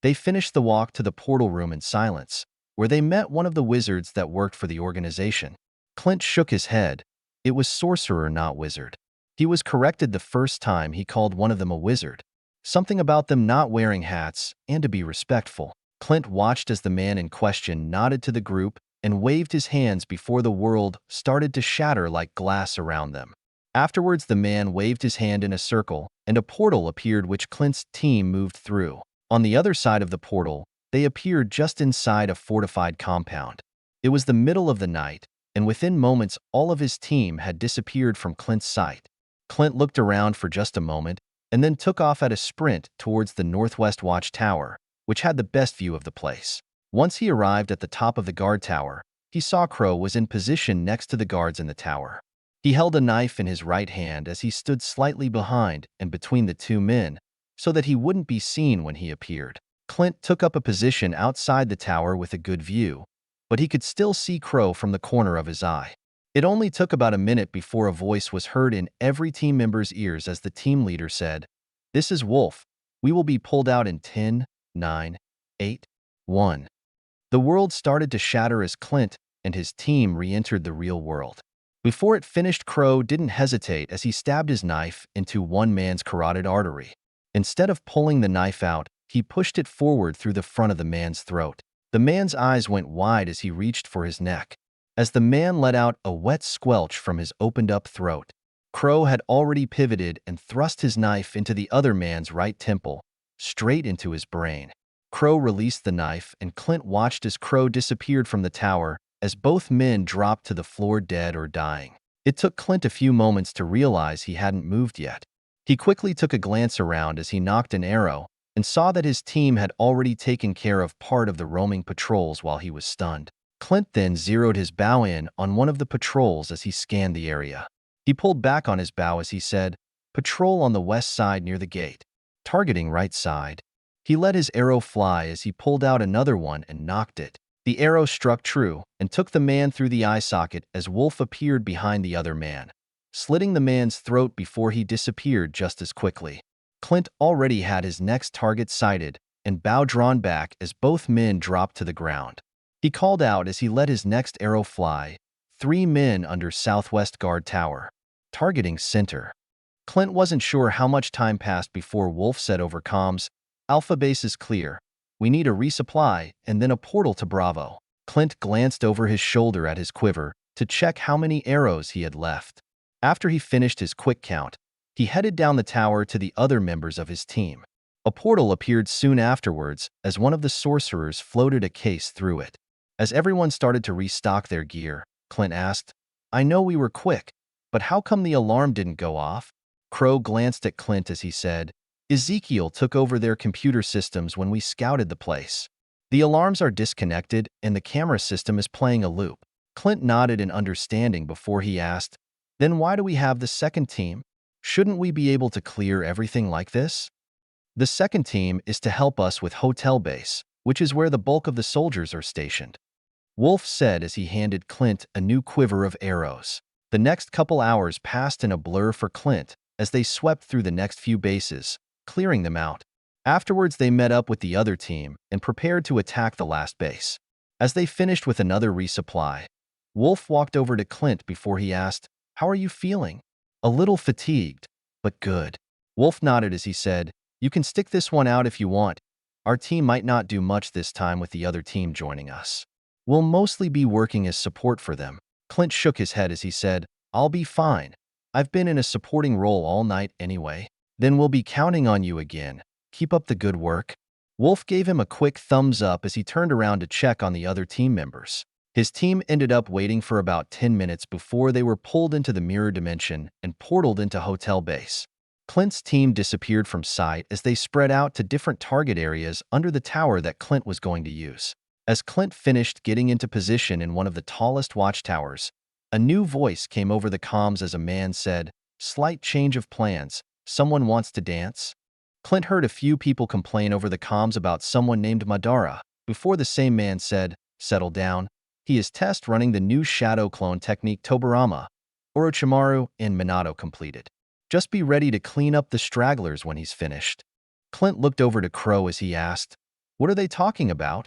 They finished the walk to the portal room in silence, where they met one of the wizards that worked for the organization. Clint shook his head. It was sorcerer, not wizard. He was corrected the first time he called one of them a wizard. Something about them not wearing hats and to be respectful. Clint watched as the man in question nodded to the group and waved his hands before the world started to shatter like glass around them. Afterwards, the man waved his hand in a circle, and a portal appeared which Clint's team moved through. On the other side of the portal, they appeared just inside a fortified compound. It was the middle of the night, and within moments all of his team had disappeared from Clint's sight. Clint looked around for just a moment, and then took off at a sprint towards the Northwest Watch Tower, which had the best view of the place. Once he arrived at the top of the guard tower, he saw Crow was in position next to the guards in the tower. He held a knife in his right hand as he stood slightly behind and between the two men, so that he wouldn't be seen when he appeared. Clint took up a position outside the tower with a good view, but he could still see Crow from the corner of his eye. It only took about a minute before a voice was heard in every team member's ears as the team leader said, "This is Wolf. We will be pulled out in 10, 9, 8, 1. The world started to shatter as Clint and his team re-entered the real world. Before it finished, Crow didn't hesitate as he stabbed his knife into one man's carotid artery. Instead of pulling the knife out, he pushed it forward through the front of the man's throat. The man's eyes went wide as he reached for his neck. As the man let out a wet squelch from his opened-up throat, Crow had already pivoted and thrust his knife into the other man's right temple, straight into his brain. Crow released the knife, and Clint watched as Crow disappeared from the tower as both men dropped to the floor dead or dying. It took Clint a few moments to realize he hadn't moved yet. He quickly took a glance around as he nocked an arrow and saw that his team had already taken care of part of the roaming patrols while he was stunned. Clint then zeroed his bow in on one of the patrols as he scanned the area. He pulled back on his bow as he said, "Patrol on the west side near the gate. Targeting right side." He let his arrow fly as he pulled out another one and nocked it. The arrow struck true and took the man through the eye socket as Wolf appeared behind the other man, slitting the man's throat before he disappeared just as quickly. Clint already had his next target sighted and bow drawn back as both men dropped to the ground. He called out as he let his next arrow fly, 3 men under Southwest Guard Tower, targeting center. Clint wasn't sure how much time passed before Wolf said over comms, "Alpha base is clear. We need a resupply and then a portal to Bravo." Clint glanced over his shoulder at his quiver to check how many arrows he had left. After he finished his quick count, he headed down the tower to the other members of his team. A portal appeared soon afterwards as one of the sorcerers floated a case through it. As everyone started to restock their gear, Clint asked, "I know we were quick, but how come the alarm didn't go off?" Crow glanced at Clint as he said, "Ezekiel took over their computer systems when we scouted the place. The alarms are disconnected and the camera system is playing a loop." Clint nodded in understanding before he asked, "Then why do we have the second team? Shouldn't we be able to clear everything like this?" "The second team is to help us with Hotel Base, which is where the bulk of the soldiers are stationed," Wolf said as he handed Clint a new quiver of arrows. The next couple hours passed in a blur for Clint as they swept through the next few bases, clearing them out. Afterwards, they met up with the other team and prepared to attack the last base. As they finished with another resupply, Wolf walked over to Clint before he asked, "How are you feeling?" "A little fatigued, but good." Wolf nodded as he said, You can stick this one out if you want. Our team might not do much this time with the other team joining us. We'll mostly be working as support for them." Clint shook his head as he said, "I'll be fine. I've been in a supporting role all night anyway." "Then we'll be counting on you again. Keep up the good work." Wolf gave him a quick thumbs up as he turned around to check on the other team members. His team ended up waiting for about 10 minutes before they were pulled into the mirror dimension and portaled into Hotel Base. Clint's team disappeared from sight as they spread out to different target areas under the tower that Clint was going to use. As Clint finished getting into position in one of the tallest watchtowers, a new voice came over the comms as a man said, "Slight change of plans. Someone wants to dance?" Clint heard a few people complain over the comms about someone named Madara, before the same man said, "Settle down. He is test running the new shadow clone technique Tobarama, Orochimaru, and Minato completed. Just be ready to clean up the stragglers when he's finished." Clint looked over to Crow as he asked, "What are they talking about?"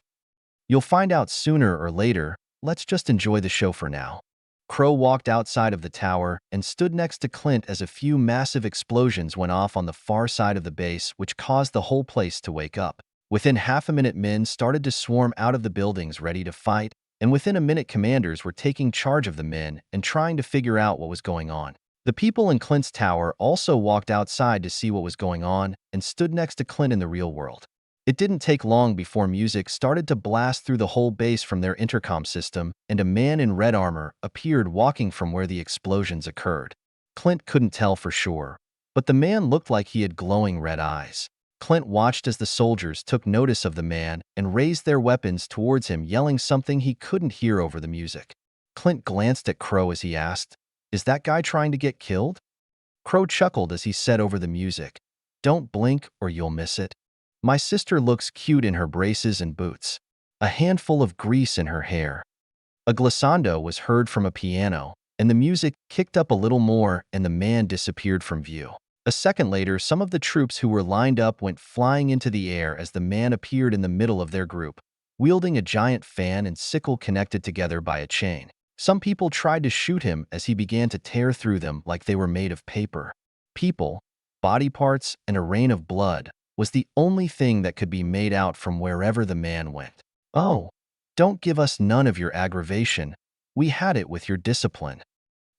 "You'll find out sooner or later. Let's just enjoy the show for now." Crow walked outside of the tower and stood next to Clint as a few massive explosions went off on the far side of the base, which caused the whole place to wake up. Within half a minute, men started to swarm out of the buildings ready to fight, and within a minute, commanders were taking charge of the men and trying to figure out what was going on. The people in Clint's tower also walked outside to see what was going on and stood next to Clint in the real world. It didn't take long before music started to blast through the whole base from their intercom system, and a man in red armor appeared walking from where the explosions occurred. Clint couldn't tell for sure, but the man looked like he had glowing red eyes. Clint watched as the soldiers took notice of the man and raised their weapons towards him, yelling something he couldn't hear over the music. Clint glanced at Crow as he asked, "Is that guy trying to get killed?" Crow chuckled as he said over the music, "Don't blink or you'll miss it. My sister looks cute in her braces and boots. A handful of grease in her hair." A glissando was heard from a piano, and the music kicked up a little more and the man disappeared from view. A second later, some of the troops who were lined up went flying into the air as the man appeared in the middle of their group, wielding a giant fan and sickle connected together by a chain. Some people tried to shoot him as he began to tear through them like they were made of paper. People, body parts, and a rain of blood was the only thing that could be made out from wherever the man went. "Oh, don't give us none of your aggravation. We had it with your discipline."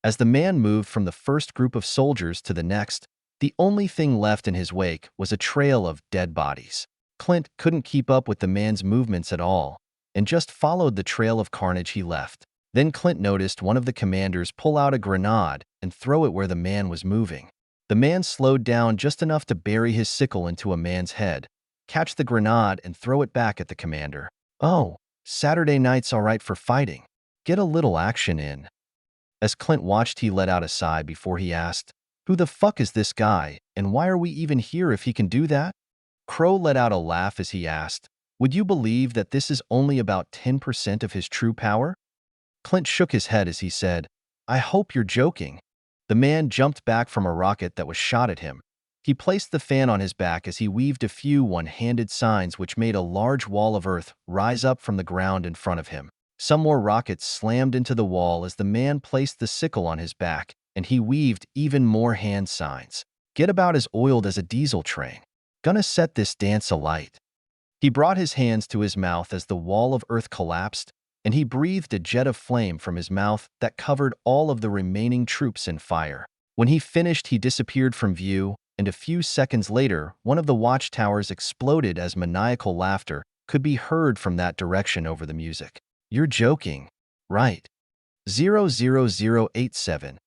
As the man moved from the first group of soldiers to the next, the only thing left in his wake was a trail of dead bodies. Clint couldn't keep up with the man's movements at all and just followed the trail of carnage he left. Then Clint noticed one of the commanders pull out a grenade and throw it where the man was moving. The man slowed down just enough to bury his sickle into a man's head, catch the grenade, and throw it back at the commander. "Oh, Saturday night's all right for fighting. Get a little action in." As Clint watched, he let out a sigh before he asked, "Who the fuck is this guy, and why are we even here if he can do that?" Crow let out a laugh as he asked, "Would you believe that this is only about 10% of his true power?" Clint shook his head as he said, "I hope you're joking." The man jumped back from a rocket that was shot at him. He placed the fan on his back as he weaved a few one-handed signs which made a large wall of earth rise up from the ground in front of him. Some more rockets slammed into the wall as the man placed the sickle on his back, and he weaved even more hand signs. "Get about as oiled as a diesel train. Gonna set this dance alight." He brought his hands to his mouth as the wall of earth collapsed, and he breathed a jet of flame from his mouth that covered all of the remaining troops in fire. When he finished, he disappeared from view, and a few seconds later, one of the watchtowers exploded as maniacal laughter could be heard from that direction over the music. "You're joking, right?" 00087.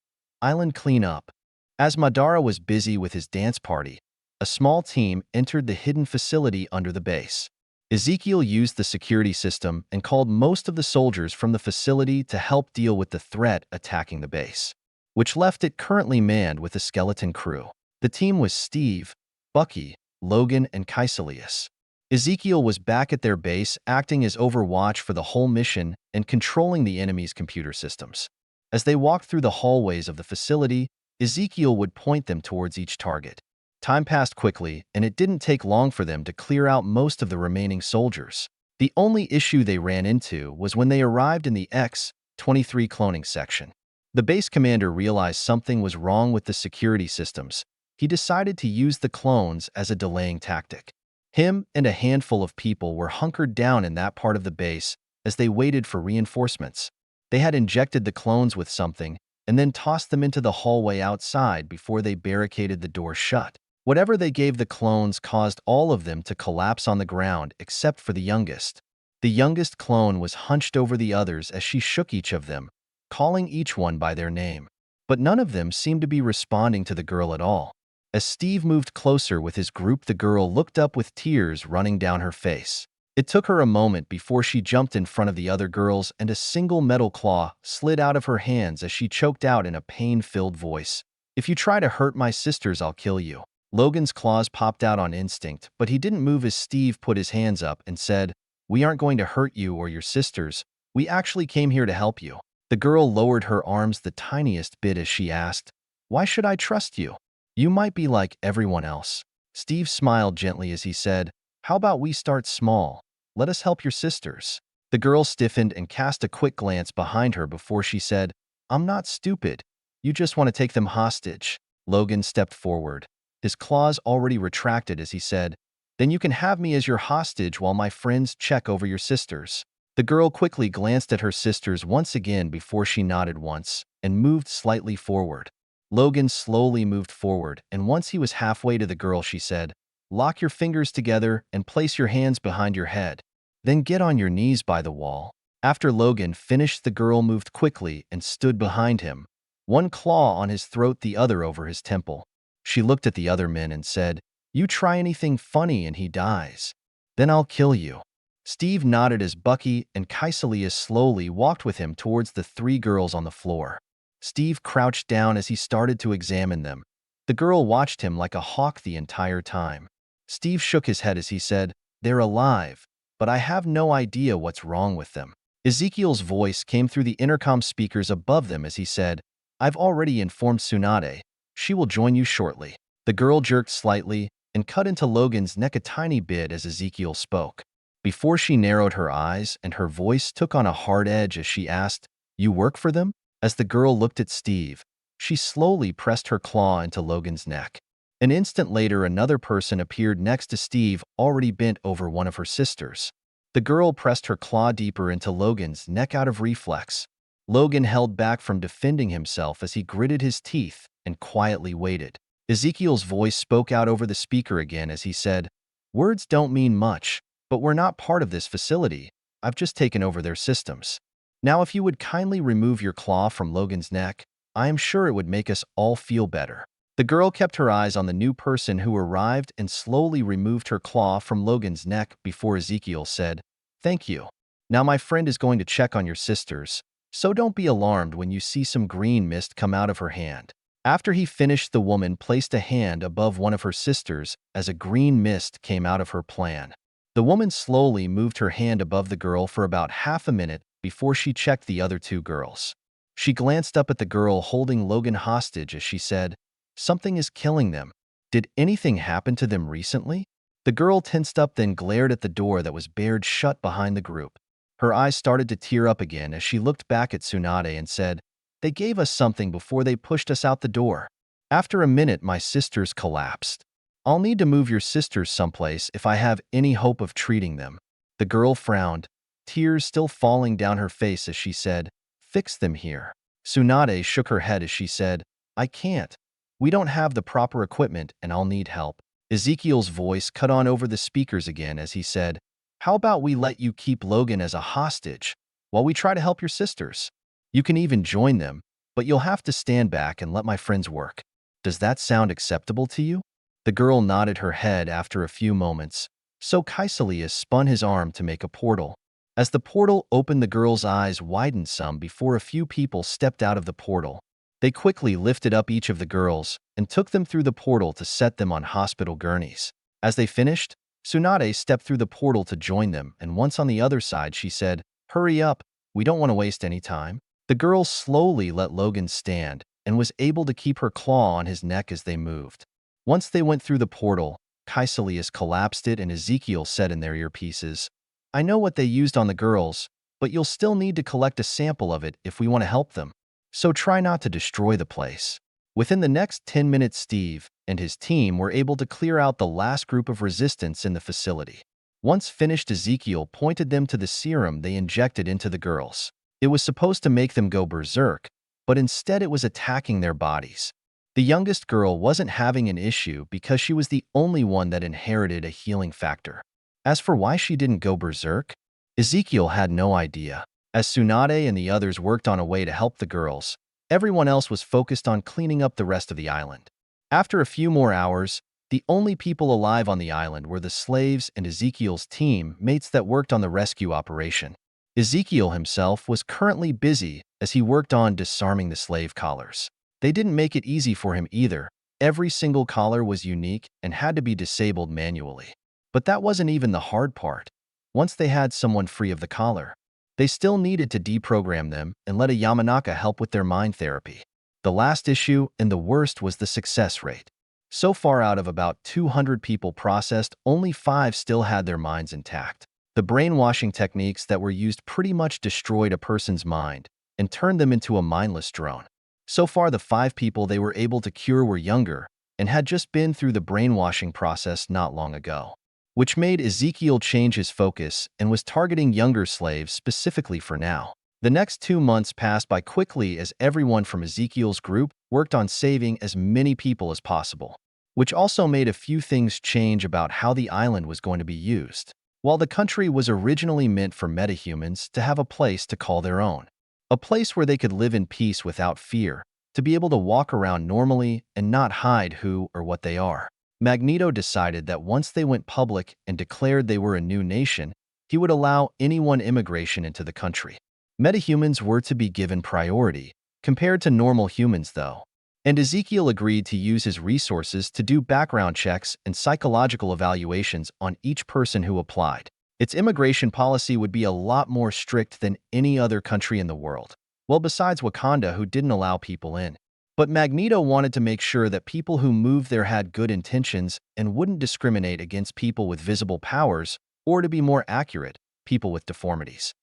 Island Cleanup. As Madara was busy with his dance party, a small team entered the hidden facility under the base. Ezekiel used the security system and called most of the soldiers from the facility to help deal with the threat attacking the base, which left it currently manned with a skeleton crew. The team was Steve, Bucky, Logan, and Kaiselius. Ezekiel was back at their base, acting as overwatch for the whole mission and controlling the enemy's computer systems. As they walked through the hallways of the facility, Ezekiel would point them towards each target. Time passed quickly, and it didn't take long for them to clear out most of the remaining soldiers. The only issue they ran into was when they arrived in the X-23 cloning section. The base commander realized something was wrong with the security systems, he decided to use the clones as a delaying tactic. Him and a handful of people were hunkered down in that part of the base as they waited for reinforcements. They had injected the clones with something and then tossed them into the hallway outside before they barricaded the door shut. Whatever they gave the clones caused all of them to collapse on the ground except for the youngest. The youngest clone was hunched over the others as she shook each of them, calling each one by their name. But none of them seemed to be responding to the girl at all. As Steve moved closer with his group, the girl looked up with tears running down her face. It took her a moment before she jumped in front of the other girls and a single metal claw slid out of her hands as she choked out in a pain-filled voice, "If you try to hurt my sisters, I'll kill you." Logan's claws popped out on instinct, but he didn't move as Steve put his hands up and said, "We aren't going to hurt you or your sisters. We actually came here to help you." The girl lowered her arms the tiniest bit as she asked, "Why should I trust you? You might be like everyone else." Steve smiled gently as he said, "How about we start small? Let us help your sisters." The girl stiffened and cast a quick glance behind her before she said, "I'm not stupid. You just want to take them hostage." Logan stepped forward, his claws already retracted as he said, "Then you can have me as your hostage while my friends check over your sisters." The girl quickly glanced at her sisters once again before she nodded once and moved slightly forward. Logan slowly moved forward, and once he was halfway to the girl, she said, "Lock your fingers together and place your hands behind your head. Then get on your knees by the wall." After Logan finished, the girl moved quickly and stood behind him, one claw on his throat, the other over his temple. She looked at the other men and said, "You try anything funny and he dies. Then I'll kill you." Steve nodded as Bucky and Kaisalias slowly walked with him towards the three girls on the floor. Steve crouched down as he started to examine them. The girl watched him like a hawk the entire time. Steve shook his head as he said, "They're alive, but I have no idea what's wrong with them." Ezekiel's voice came through the intercom speakers above them as he said, "I've already informed Tsunade. She will join you shortly." The girl jerked slightly and cut into Logan's neck a tiny bit as Ezekiel spoke. Before she narrowed her eyes and her voice took on a hard edge as she asked, "You work for them?" As the girl looked at Steve, she slowly pressed her claw into Logan's neck. An instant later, another person appeared next to Steve, already bent over one of her sisters. The girl pressed her claw deeper into Logan's neck out of reflex. Logan held back from defending himself as he gritted his teeth and quietly waited. Ezekiel's voice spoke out over the speaker again as he said, "Words don't mean much, but we're not part of this facility. I've just taken over their systems. Now, if you would kindly remove your claw from Logan's neck, I am sure it would make us all feel better." The girl kept her eyes on the new person who arrived and slowly removed her claw from Logan's neck before Ezekiel said, "Thank you. Now my friend is going to check on your sisters, so don't be alarmed when you see some green mist come out of her hand." After he finished, the woman placed a hand above one of her sisters as a green mist came out of her plan. The woman slowly moved her hand above the girl for about half a minute before she checked the other two girls. She glanced up at the girl holding Logan hostage as she said, "Something is killing them. Did anything happen to them recently?" The girl tensed up, then glared at the door that was barred shut behind the group. Her eyes started to tear up again as she looked back at Tsunade and said, "They gave us something before they pushed us out the door. After a minute, my sisters collapsed. I'll need to move your sisters someplace if I have any hope of treating them." The girl frowned, tears still falling down her face as she said, "Fix them here." Tsunade shook her head as she said, "I can't. We don't have the proper equipment and I'll need help." Ezekiel's voice cut on over the speakers again as he said, "How about we let you keep Logan as a hostage while we try to help your sisters? You can even join them, but you'll have to stand back and let my friends work. Does that sound acceptable to you?" The girl nodded her head after a few moments, so Kaisalias spun his arm to make a portal. As the portal opened, the girl's eyes widened some before a few people stepped out of the portal. They quickly lifted up each of the girls and took them through the portal to set them on hospital gurneys. As they finished, Tsunade stepped through the portal to join them, and once on the other side, she said, "Hurry up, we don't want to waste any time." The girl slowly let Logan stand and was able to keep her claw on his neck as they moved. Once they went through the portal, Kaisalias collapsed it and Ezekiel said in their earpieces, "I know what they used on the girls, but you'll still need to collect a sample of it if we want to help them. So try not to destroy the place." Within the next 10 minutes, Steve and his team were able to clear out the last group of resistance in the facility. Once finished, Ezekiel pointed them to the serum they injected into the girls. It was supposed to make them go berserk, but instead it was attacking their bodies. The youngest girl wasn't having an issue because she was the only one that inherited a healing factor. As for why she didn't go berserk, Ezekiel had no idea. As Tsunade and the others worked on a way to help the girls, everyone else was focused on cleaning up the rest of the island. After a few more hours, the only people alive on the island were the slaves and Ezekiel's team mates that worked on the rescue operation. Ezekiel himself was currently busy as he worked on disarming the slave collars. They didn't make it easy for him either. Every single collar was unique and had to be disabled manually. But that wasn't even the hard part. Once they had someone free of the collar, they still needed to deprogram them and let a Yamanaka help with their mind therapy. The last issue and the worst was the success rate. So far, out of about 200 people processed, only 5 still had their minds intact. The brainwashing techniques that were used pretty much destroyed a person's mind and turned them into a mindless drone. So far, the 5 people they were able to cure were younger and had just been through the brainwashing process not long ago, which made Ezekiel change his focus and was targeting younger slaves specifically for now. The next 2 months passed by quickly as everyone from Ezekiel's group worked on saving as many people as possible, which also made a few things change about how the island was going to be used. While the country was originally meant for metahumans to have a place to call their own, a place where they could live in peace without fear, to be able to walk around normally and not hide who or what they are, Magneto decided that once they went public and declared they were a new nation, he would allow anyone immigration into the country. Metahumans were to be given priority, compared to normal humans though, and Ezekiel agreed to use his resources to do background checks and psychological evaluations on each person who applied. Its immigration policy would be a lot more strict than any other country in the world, well besides Wakanda, who didn't allow people in. But Magneto wanted to make sure that people who moved there had good intentions and wouldn't discriminate against people with visible powers, or to be more accurate, people with deformities.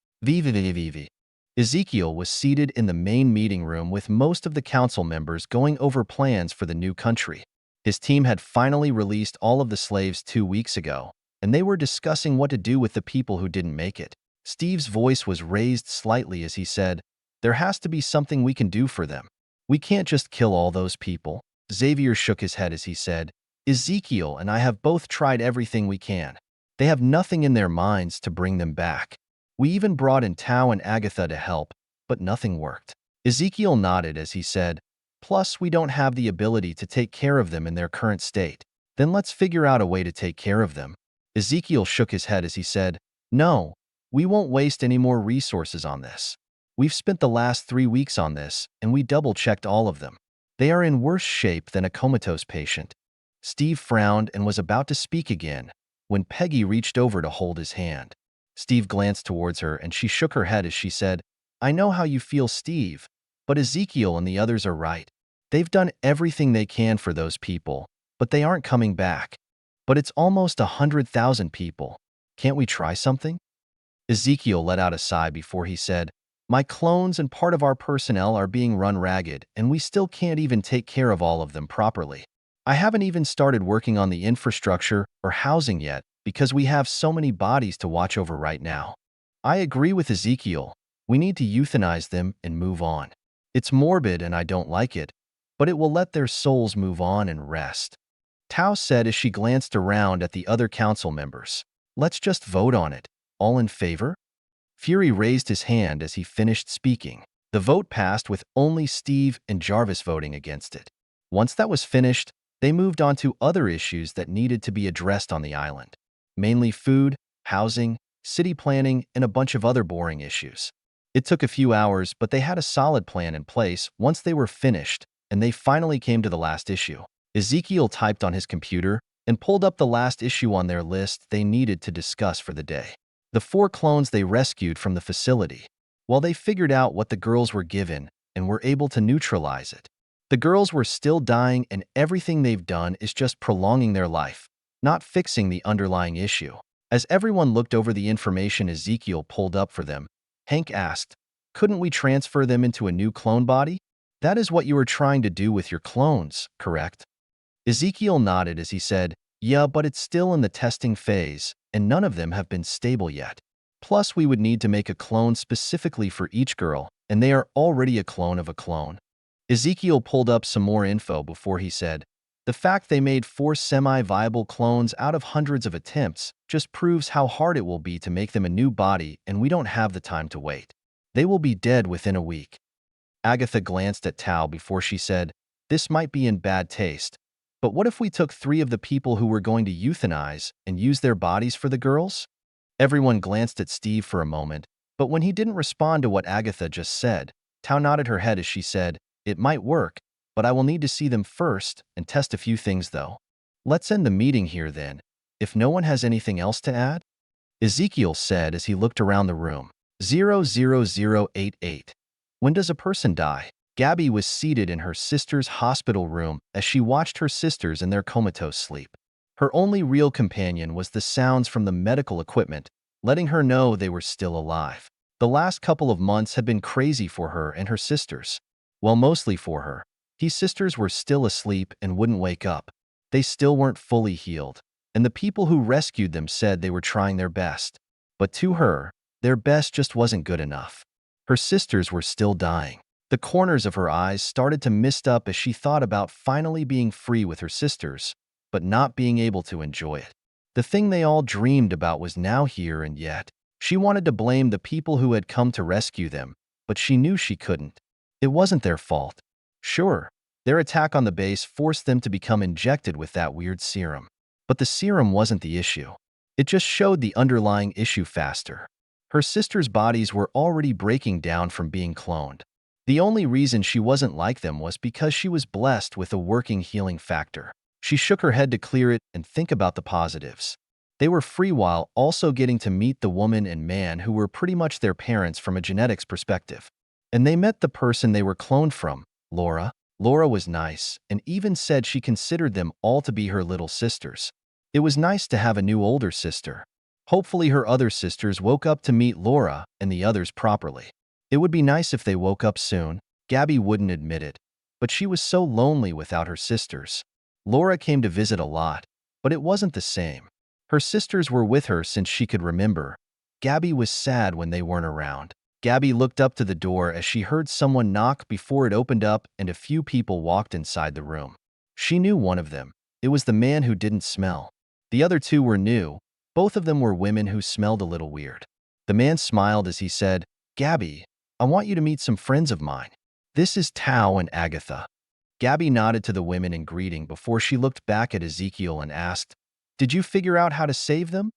Ezekiel was seated in the main meeting room with most of the council members going over plans for the new country. His team had finally released all of the slaves 2 weeks ago, and they were discussing what to do with the people who didn't make it. Steve's voice was raised slightly as he said, "There has to be something we can do for them. We can't just kill all those people." Xavier shook his head as he said, "Ezekiel and I have both tried everything we can. They have nothing in their minds to bring them back. We even brought in Tao and Agatha to help, but nothing worked." Ezekiel nodded as he said, "Plus, we don't have the ability to take care of them in their current state. Then let's figure out a way to take care of them." Ezekiel shook his head as he said, "No, we won't waste any more resources on this. We've spent the last 3 weeks on this, and we double-checked all of them. They are in worse shape than a comatose patient." Steve frowned and was about to speak again when Peggy reached over to hold his hand. Steve glanced towards her and she shook her head as she said, "I know how you feel, Steve, but Ezekiel and the others are right. They've done everything they can for those people, but they aren't coming back. But it's almost 100,000 people. Can't we try something?" Ezekiel let out a sigh before he said, "My clones and part of our personnel are being run ragged, and we still can't even take care of all of them properly. I haven't even started working on the infrastructure or housing yet because we have so many bodies to watch over right now." I agree with Ezekiel. We need to euthanize them and move on. It's morbid and I don't like it, but it will let their souls move on and rest. Tao said as she glanced around at the other council members. "Let's just vote on it. All in favor?" Fury raised his hand as he finished speaking. The vote passed with only Steve and Jarvis voting against it. Once that was finished, they moved on to other issues that needed to be addressed on the island. Mainly food, housing, city planning, and a bunch of other boring issues. It took a few hours, but they had a solid plan in place once they were finished, and they finally came to the last issue. Ezekiel typed on his computer and pulled up the last issue on their list they needed to discuss for the day. The 4 clones they rescued from the facility. While they figured out what the girls were given and were able to neutralize it, the girls were still dying, and everything they've done is just prolonging their life, not fixing the underlying issue. As everyone looked over the information Ezekiel pulled up for them, Hank asked, "Couldn't we transfer them into a new clone body?" That is what you were trying to do with your clones, correct? Ezekiel nodded as he said, yeah, but it's still in the testing phase, and none of them have been stable yet. Plus, we would need to make a clone specifically for each girl, and they are already a clone of a clone. Ezekiel pulled up some more info before he said, the fact they made 4 semi-viable clones out of hundreds of attempts just proves how hard it will be to make them a new body, and we don't have the time to wait. They will be dead within a week. Agatha glanced at Tao before she said, this might be in bad taste, but what if we took 3 of the people who were going to euthanize and use their bodies for the girls? Everyone glanced at Steve for a moment, but when he didn't respond to what Agatha just said, Tao nodded her head as she said, it might work, but I will need to see them first and test a few things though. Let's end the meeting here then, if no one has anything else to add? Ezekiel said as he looked around the room. 00088. When does a person die? Gabby was seated in her sister's hospital room as she watched her sisters in their comatose sleep. Her only real companion was the sounds from the medical equipment, letting her know they were still alive. The last couple of months had been crazy for her and her sisters. Well, mostly for her. His sisters were still asleep and wouldn't wake up. They still weren't fully healed, and the people who rescued them said they were trying their best. But to her, their best just wasn't good enough. Her sisters were still dying. The corners of her eyes started to mist up as she thought about finally being free with her sisters, but not being able to enjoy it. The thing they all dreamed about was now here, and yet she wanted to blame the people who had come to rescue them, but she knew she couldn't. It wasn't their fault. Sure, their attack on the base forced them to become injected with that weird serum. But the serum wasn't the issue. It just showed the underlying issue faster. Her sisters' bodies were already breaking down from being cloned. The only reason she wasn't like them was because she was blessed with a working healing factor. She shook her head to clear it and think about the positives. They were free while also getting to meet the woman and man who were pretty much their parents from a genetics perspective. And they met the person they were cloned from, Laura. Laura was nice and even said she considered them all to be her little sisters. It was nice to have a new older sister. Hopefully her other sisters woke up to meet Laura and the others properly. It would be nice if they woke up soon. Gabby wouldn't admit it, but she was so lonely without her sisters. Laura came to visit a lot, but it wasn't the same. Her sisters were with her since she could remember. Gabby was sad when they weren't around. Gabby looked up to the door as she heard someone knock before it opened up and a few people walked inside the room. She knew one of them. It was the man who didn't smell. The other 2 were new. Both of them were women who smelled a little weird. The man smiled as he said, Gabby, I want you to meet some friends of mine. This is Tao and Agatha. Gabby nodded to the women in greeting before she looked back at Ezekiel and asked, did you figure out how to save them?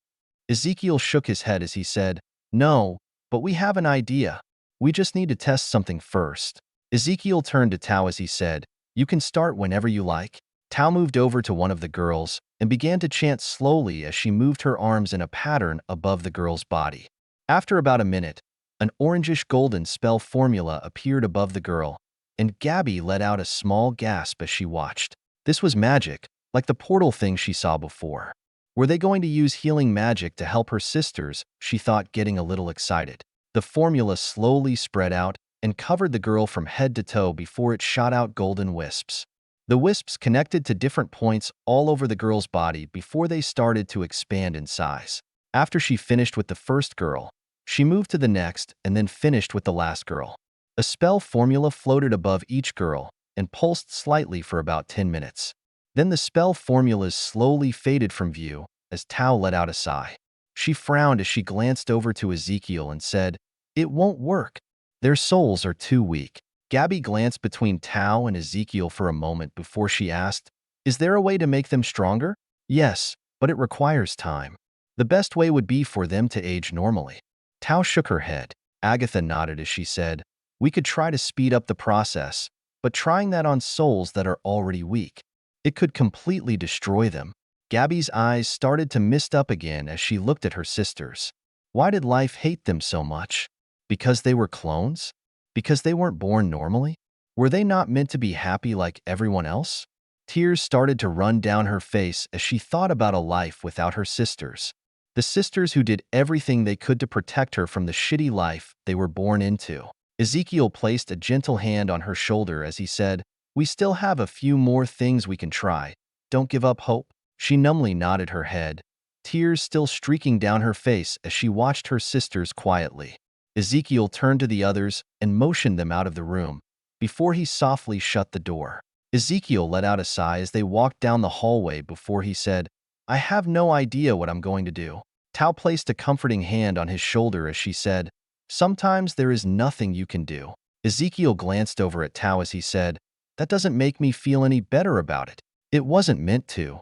Ezekiel shook his head as he said, no, but we have an idea. We just need to test something first. Ezekiel turned to Tao as he said, you can start whenever you like. Tao moved over to one of the girls and began to chant slowly as she moved her arms in a pattern above the girl's body. After about a minute, an orangish-golden spell formula appeared above the girl, and Gabby let out a small gasp as she watched. This was magic, like the portal thing she saw before. Were they going to use healing magic to help her sisters? She thought, getting a little excited. The formula slowly spread out and covered the girl from head to toe before it shot out golden wisps. The wisps connected to different points all over the girl's body before they started to expand in size. After she finished with the first girl, she moved to the next and then finished with the last girl. A spell formula floated above each girl and pulsed slightly for about 10 minutes. Then the spell formulas slowly faded from view as Tao let out a sigh. She frowned as she glanced over to Ezekiel and said, it won't work. Their souls are too weak. Gabby glanced between Tao and Ezekiel for a moment before she asked, is there a way to make them stronger? Yes, but it requires time. The best way would be for them to age normally. Tao shook her head. Agatha nodded as she said, we could try to speed up the process, but trying that on souls that are already weak, it could completely destroy them. Gabby's eyes started to mist up again as she looked at her sisters. Why did life hate them so much? Because they were clones? Because they weren't born normally? Were they not meant to be happy like everyone else? Tears started to run down her face as she thought about a life without her sisters. The sisters who did everything they could to protect her from the shitty life they were born into. Ezekiel placed a gentle hand on her shoulder as he said, "We still have a few more things we can try. Don't give up hope." She numbly nodded her head, tears still streaking down her face as she watched her sisters quietly. Ezekiel turned to the others and motioned them out of the room, before he softly shut the door. Ezekiel let out a sigh as they walked down the hallway before he said, "I have no idea what I'm going to do." Tao placed a comforting hand on his shoulder as she said, "Sometimes there is nothing you can do." Ezekiel glanced over at Tao as he said, "That doesn't make me feel any better about it. It wasn't meant to."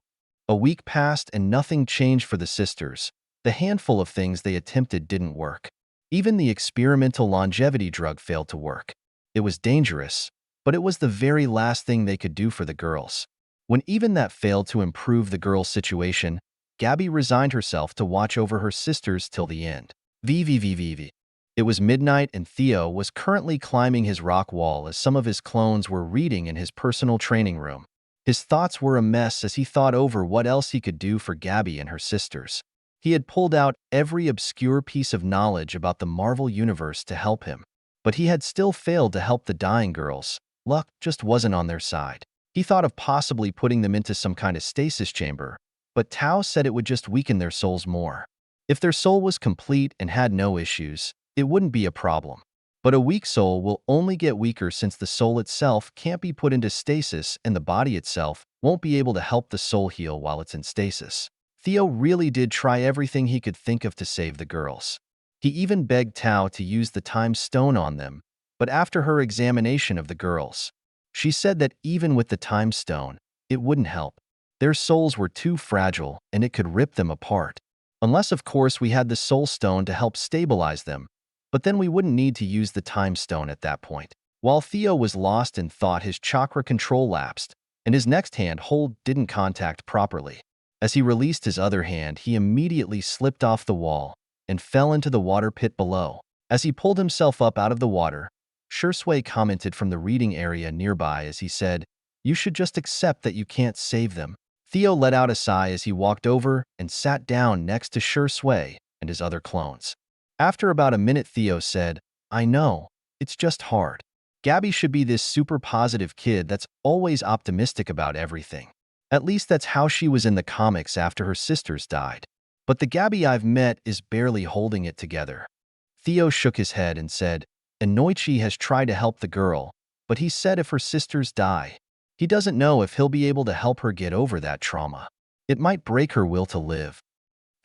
A week passed and nothing changed for the sisters. The handful of things they attempted didn't work. Even the experimental longevity drug failed to work. It was dangerous, but it was the very last thing they could do for the girls. When even that failed to improve the girls' situation, Gabby resigned herself to watch over her sisters till the end. VVVVV. It was midnight and Theo was currently climbing his rock wall as some of his clones were reading in his personal training room. His thoughts were a mess as he thought over what else he could do for Gabby and her sisters. He had pulled out every obscure piece of knowledge about the Marvel universe to help him, but he had still failed to help the dying girls. Luck just wasn't on their side. He thought of possibly putting them into some kind of stasis chamber, but Tao said it would just weaken their souls more. If their soul was complete and had no issues, it wouldn't be a problem. But a weak soul will only get weaker since the soul itself can't be put into stasis and the body itself won't be able to help the soul heal while it's in stasis. Theo really did try everything he could think of to save the girls. He even begged Tao to use the time stone on them, but after her examination of the girls, she said that even with the time stone, it wouldn't help. Their souls were too fragile and it could rip them apart. Unless, of course, we had the soul stone to help stabilize them, but then we wouldn't need to use the time stone at that point. While Theo was lost in thought, his chakra control lapsed, and his next hand hold didn't contact properly. As he released his other hand, he immediately slipped off the wall and fell into the water pit below. As he pulled himself up out of the water, Shursui commented from the reading area nearby as he said, "You should just accept that you can't save them." Theo let out a sigh as he walked over and sat down next to Shursui and his other clones. After about a minute, Theo said, "I know, it's just hard. Gabby should be this super positive kid that's always optimistic about everything. At least that's how she was in the comics after her sisters died. But the Gabby I've met is barely holding it together." Theo shook his head and said, "Inoichi has tried to help the girl, but he said if her sisters die, he doesn't know if he'll be able to help her get over that trauma. It might break her will to live."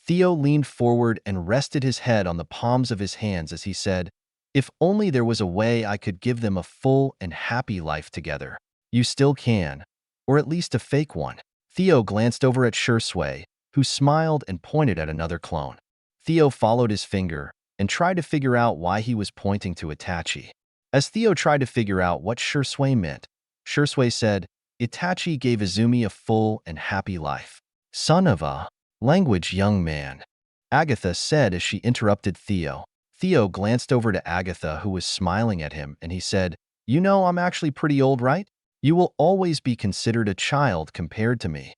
Theo leaned forward and rested his head on the palms of his hands as he said, "If only there was a way I could give them a full and happy life together." "You still can, or at least a fake one." Theo glanced over at Shursui, who smiled and pointed at another clone. Theo followed his finger and tried to figure out why he was pointing to Itachi. As Theo tried to figure out what Shursui meant, Shursui said, "Itachi gave Izumi a full and happy life." "Son of a language, young man," Agatha said as she interrupted Theo. Theo glanced over to Agatha, who was smiling at him, and he said, "You know, I'm actually pretty old, right? You will always be considered a child compared to me."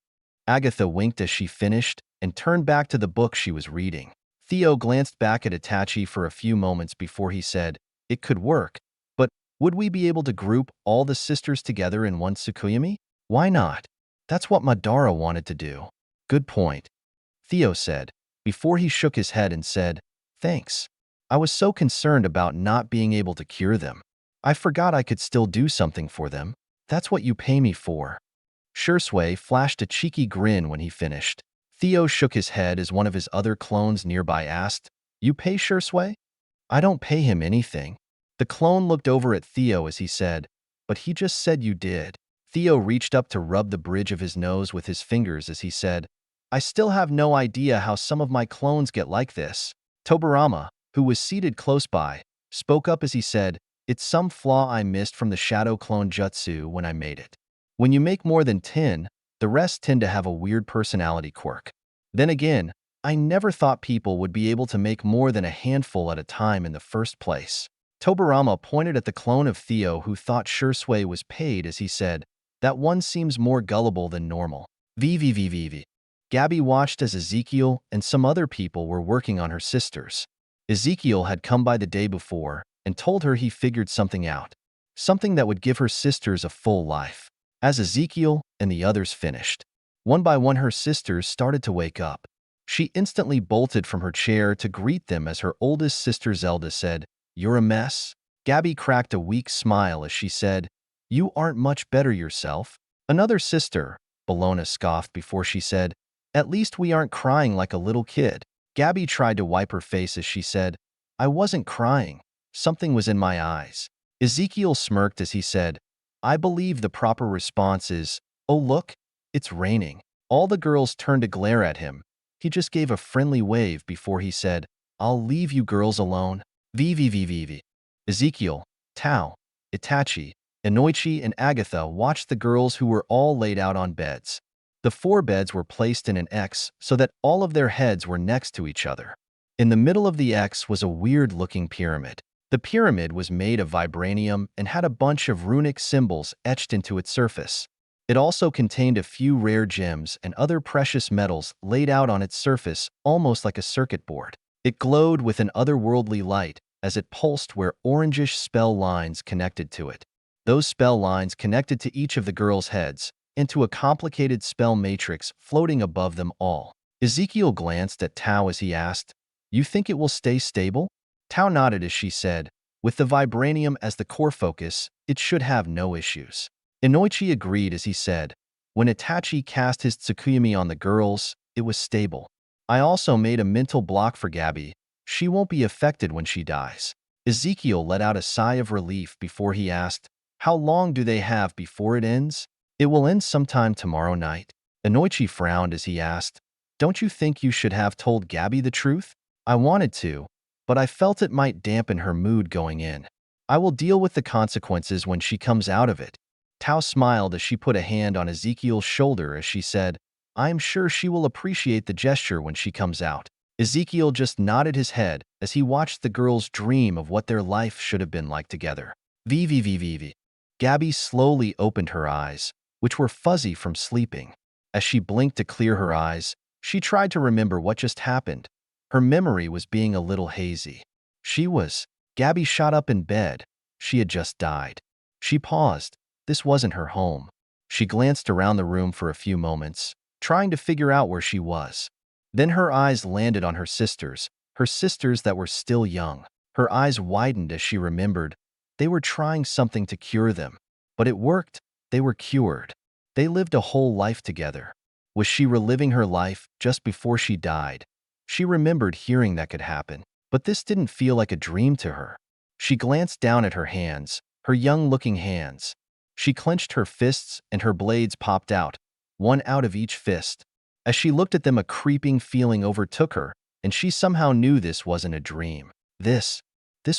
Agatha winked as she finished and turned back to the book she was reading. Theo glanced back at Itachi for a few moments before he said, "It could work, but would we be able to group all the sisters together in one Tsukuyomi? Why not? That's what Madara wanted to do." "Good point," Theo said, before he shook his head and said, "Thanks. I was so concerned about not being able to cure them. I forgot I could still do something for them. That's what you pay me for." Shursui flashed a cheeky grin when he finished. Theo shook his head as one of his other clones nearby asked, "You pay Shursui?" "I don't pay him anything." The clone looked over at Theo as he said, "But he just said you did." Theo reached up to rub the bridge of his nose with his fingers as he said, "I still have no idea how some of my clones get like this." Tobarama, who was seated close by, spoke up as he said, "It's some flaw I missed from the shadow clone jutsu when I made it. When you make more than 10, the rest tend to have a weird personality quirk. Then again, I never thought people would be able to make more than a handful at a time in the first place." Tobarama pointed at the clone of Theo who thought Shursui was paid as he said, "That one seems more gullible than normal." VVVVV. Gabby watched as Ezekiel and some other people were working on her sisters. Ezekiel had come by the day before and told her he figured something out. Something that would give her sisters a full life. As Ezekiel and the others finished, one by one her sisters started to wake up. She instantly bolted from her chair to greet them as her oldest sister Zelda said, "You're a mess." Gabby cracked a weak smile as she said, "You aren't much better yourself." Another sister, Bologna, scoffed before she said, "At least we aren't crying like a little kid." Gabby tried to wipe her face as she said, "I wasn't crying. Something was in my eyes." Ezekiel smirked as he said, "I believe the proper response is, 'Oh look, it's raining.'" All the girls turned to glare at him. He just gave a friendly wave before he said, "I'll leave you girls alone." VVVVV. Ezekiel, Tao, Itachi, Inoichi, and Agatha watched the girls who were all laid out on beds. The 4 beds were placed in an X so that all of their heads were next to each other. In the middle of the X was a weird-looking pyramid. The pyramid was made of vibranium and had a bunch of runic symbols etched into its surface. It also contained a few rare gems and other precious metals laid out on its surface, almost like a circuit board. It glowed with an otherworldly light as it pulsed where orangish spell lines connected to it. Those spell lines connected to each of the girls' heads into a complicated spell matrix floating above them all. Ezekiel glanced at Tao as he asked, "You think it will stay stable?" Tao nodded as she said, "With the vibranium as the core focus, it should have no issues." Inoichi agreed as he said, "When Itachi cast his Tsukuyami on the girls, it was stable. I also made a mental block for Gabby. She won't be affected when she dies." Ezekiel let out a sigh of relief before he asked, "How long do they have before it ends?" "It will end sometime tomorrow night." Inoichi frowned as he asked, "Don't you think you should have told Gabby the truth?" "I wanted to, but I felt it might dampen her mood going in. I will deal with the consequences when she comes out of it." Tao smiled as she put a hand on Ezekiel's shoulder as she said, "I am sure she will appreciate the gesture when she comes out." Ezekiel just nodded his head as he watched the girls dream of what their life should have been like together. VVVVV. Gabby slowly opened her eyes, which were fuzzy from sleeping. As she blinked to clear her eyes, she tried to remember what just happened. Her memory was being a little hazy. Gabby shot up in bed. She had just died. She paused. This wasn't her home. She glanced around the room for a few moments, trying to figure out where she was. Then her eyes landed on her sisters that were still young. Her eyes widened as she remembered. They were trying something to cure them. But it worked. They were cured. They lived a whole life together. Was she reliving her life just before she died? She remembered hearing that could happen, but this didn't feel like a dream to her. She glanced down at her hands, her young-looking hands. She clenched her fists and her blades popped out, one out of each fist. As she looked at them, a creeping feeling overtook her, and she somehow knew this wasn't a dream. This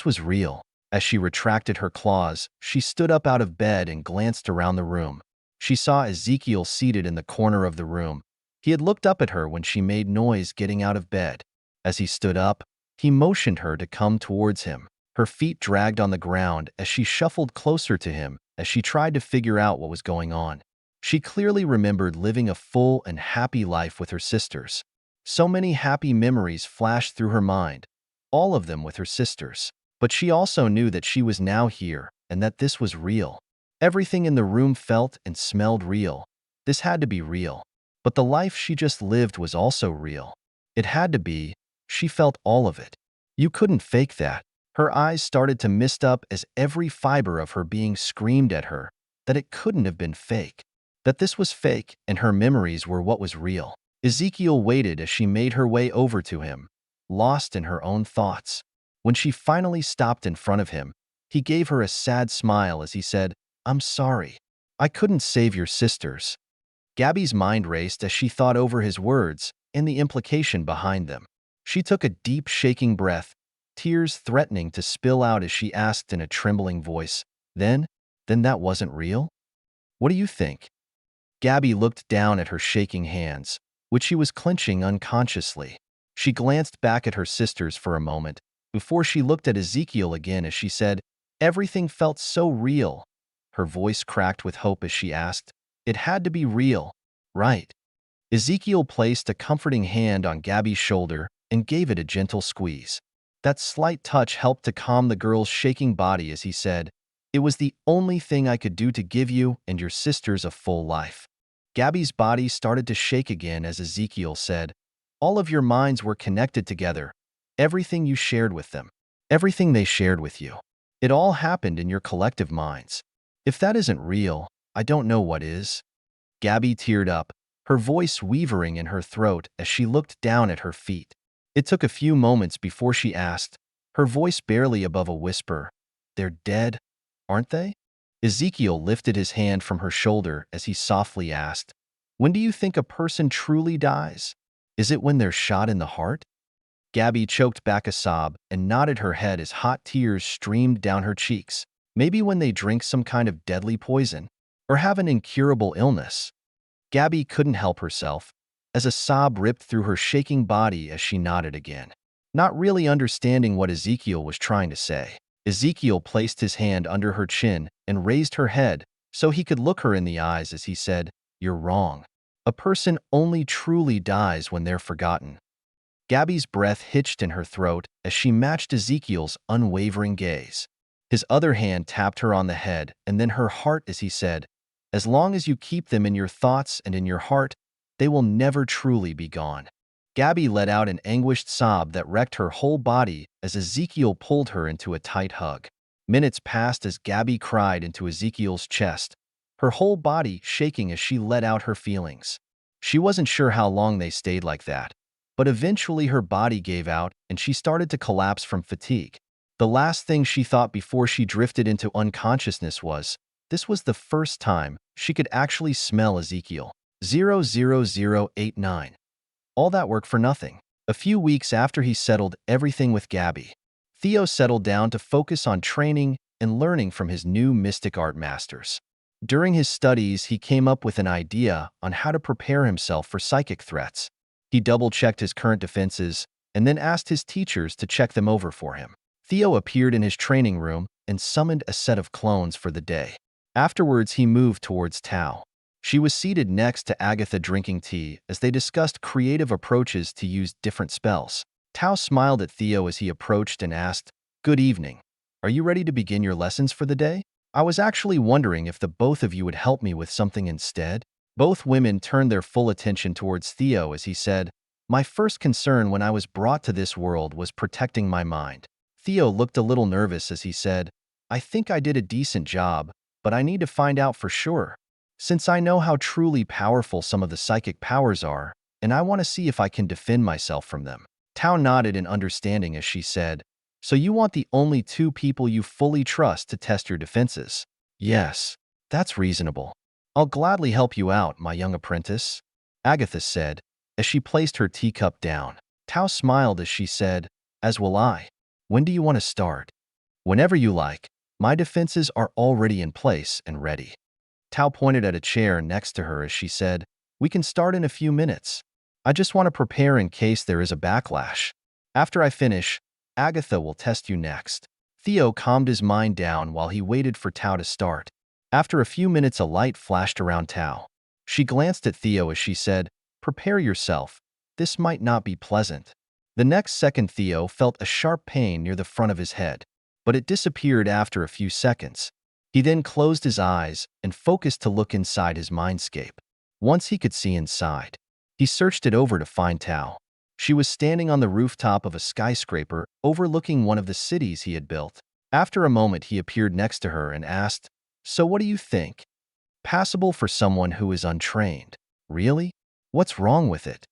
was real. As she retracted her claws, she stood up out of bed and glanced around the room. She saw Ezekiel seated in the corner of the room. He had looked up at her when she made noise getting out of bed. As he stood up, he motioned her to come towards him. Her feet dragged on the ground as she shuffled closer to him as she tried to figure out what was going on. She clearly remembered living a full and happy life with her sisters. So many happy memories flashed through her mind, all of them with her sisters. But she also knew that she was now here and that this was real. Everything in the room felt and smelled real. This had to be real. But the life she just lived was also real. It had to be. She felt all of it. You couldn't fake that. Her eyes started to mist up as every fiber of her being screamed at her that it couldn't have been fake. That this was fake and her memories were what was real. Ezekiel waited as she made her way over to him, lost in her own thoughts. When she finally stopped in front of him, he gave her a sad smile as he said, "I'm sorry. I couldn't save your sisters." Gabby's mind raced as she thought over his words and the implication behind them. She took a deep, shaking breath, tears threatening to spill out as she asked in a trembling voice, Then that wasn't real? What do you think?" Gabby looked down at her shaking hands, which she was clenching unconsciously. She glanced back at her sisters for a moment, before she looked at Ezekiel again as she said, "Everything felt so real." Her voice cracked with hope as she asked, "It had to be real, right?" Ezekiel placed a comforting hand on Gabby's shoulder and gave it a gentle squeeze. That slight touch helped to calm the girl's shaking body as he said, "It was the only thing I could do to give you and your sisters a full life." Gabby's body started to shake again as Ezekiel said, "All of your minds were connected together. Everything you shared with them. Everything they shared with you. It all happened in your collective minds. If that isn't real, I don't know what is." Gabby teared up, her voice wavering in her throat as she looked down at her feet. It took a few moments before she asked, her voice barely above a whisper, "They're dead, aren't they?" Ezekiel lifted his hand from her shoulder as he softly asked, "When do you think a person truly dies? Is it when they're shot in the heart?" Gabby choked back a sob and nodded her head as hot tears streamed down her cheeks. "Maybe when they drink some kind of deadly poison, or have an incurable illness." Gabby couldn't help herself, as a sob ripped through her shaking body as she nodded again. Not really understanding what Ezekiel was trying to say, Ezekiel placed his hand under her chin and raised her head so he could look her in the eyes as he said, "You're wrong. A person only truly dies when they're forgotten." Gabby's breath hitched in her throat as she matched Ezekiel's unwavering gaze. His other hand tapped her on the head and then her heart as he said, "As long as you keep them in your thoughts and in your heart, they will never truly be gone." Gabby let out an anguished sob that wrecked her whole body as Ezekiel pulled her into a tight hug. Minutes passed as Gabby cried into Ezekiel's chest, her whole body shaking as she let out her feelings. She wasn't sure how long they stayed like that, but eventually her body gave out and she started to collapse from fatigue. The last thing she thought before she drifted into unconsciousness was, this was the first time she could actually smell Ezekiel. 00089. All that work for nothing. A few weeks after he settled everything with Gabby, Theo settled down to focus on training and learning from his new mystic art masters. During his studies, he came up with an idea on how to prepare himself for psychic threats. He double-checked his current defenses and then asked his teachers to check them over for him. Theo appeared in his training room and summoned a set of clones for the day. Afterwards, he moved towards Tao. She was seated next to Agatha drinking tea as they discussed creative approaches to use different spells. Tao smiled at Theo as he approached and asked, "Good evening. Are you ready to begin your lessons for the day? I was actually wondering if the both of you would help me with something instead." Both women turned their full attention towards Theo as he said, "My first concern when I was brought to this world was protecting my mind." Theo looked a little nervous as he said, "I think I did a decent job, but I need to find out for sure. Since I know how truly powerful some of the psychic powers are, and I want to see if I can defend myself from them." Tao nodded in understanding as she said, "So you want the only two people you fully trust to test your defenses?" "Yes, that's reasonable. I'll gladly help you out, my young apprentice," Agatha said, as she placed her teacup down. Tao smiled as she said, "As will I. When do you want to start?" "Whenever you like. My defenses are already in place and ready." Tao pointed at a chair next to her as she said, "We can start in a few minutes. I just want to prepare in case there is a backlash. After I finish, Agatha will test you next." Theo calmed his mind down while he waited for Tao to start. After a few minutes, a light flashed around Tao. She glanced at Theo as she said, "Prepare yourself. This might not be pleasant." The next second, Theo felt a sharp pain near the front of his head, but it disappeared after a few seconds. He then closed his eyes and focused to look inside his mindscape. Once he could see inside, he searched it over to find Tao. She was standing on the rooftop of a skyscraper overlooking one of the cities he had built. After a moment, he appeared next to her and asked, "So what do you think? Passable for someone who is untrained. Really? What's wrong with it?"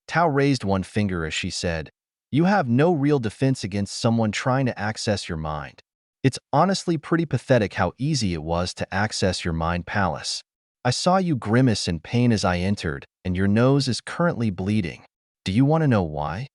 Tao raised one finger as she said, "You have no real defense against someone trying to access your mind. It's honestly pretty pathetic how easy it was to access your mind palace. I saw you grimace in pain as I entered, and your nose is currently bleeding. Do you want to know why?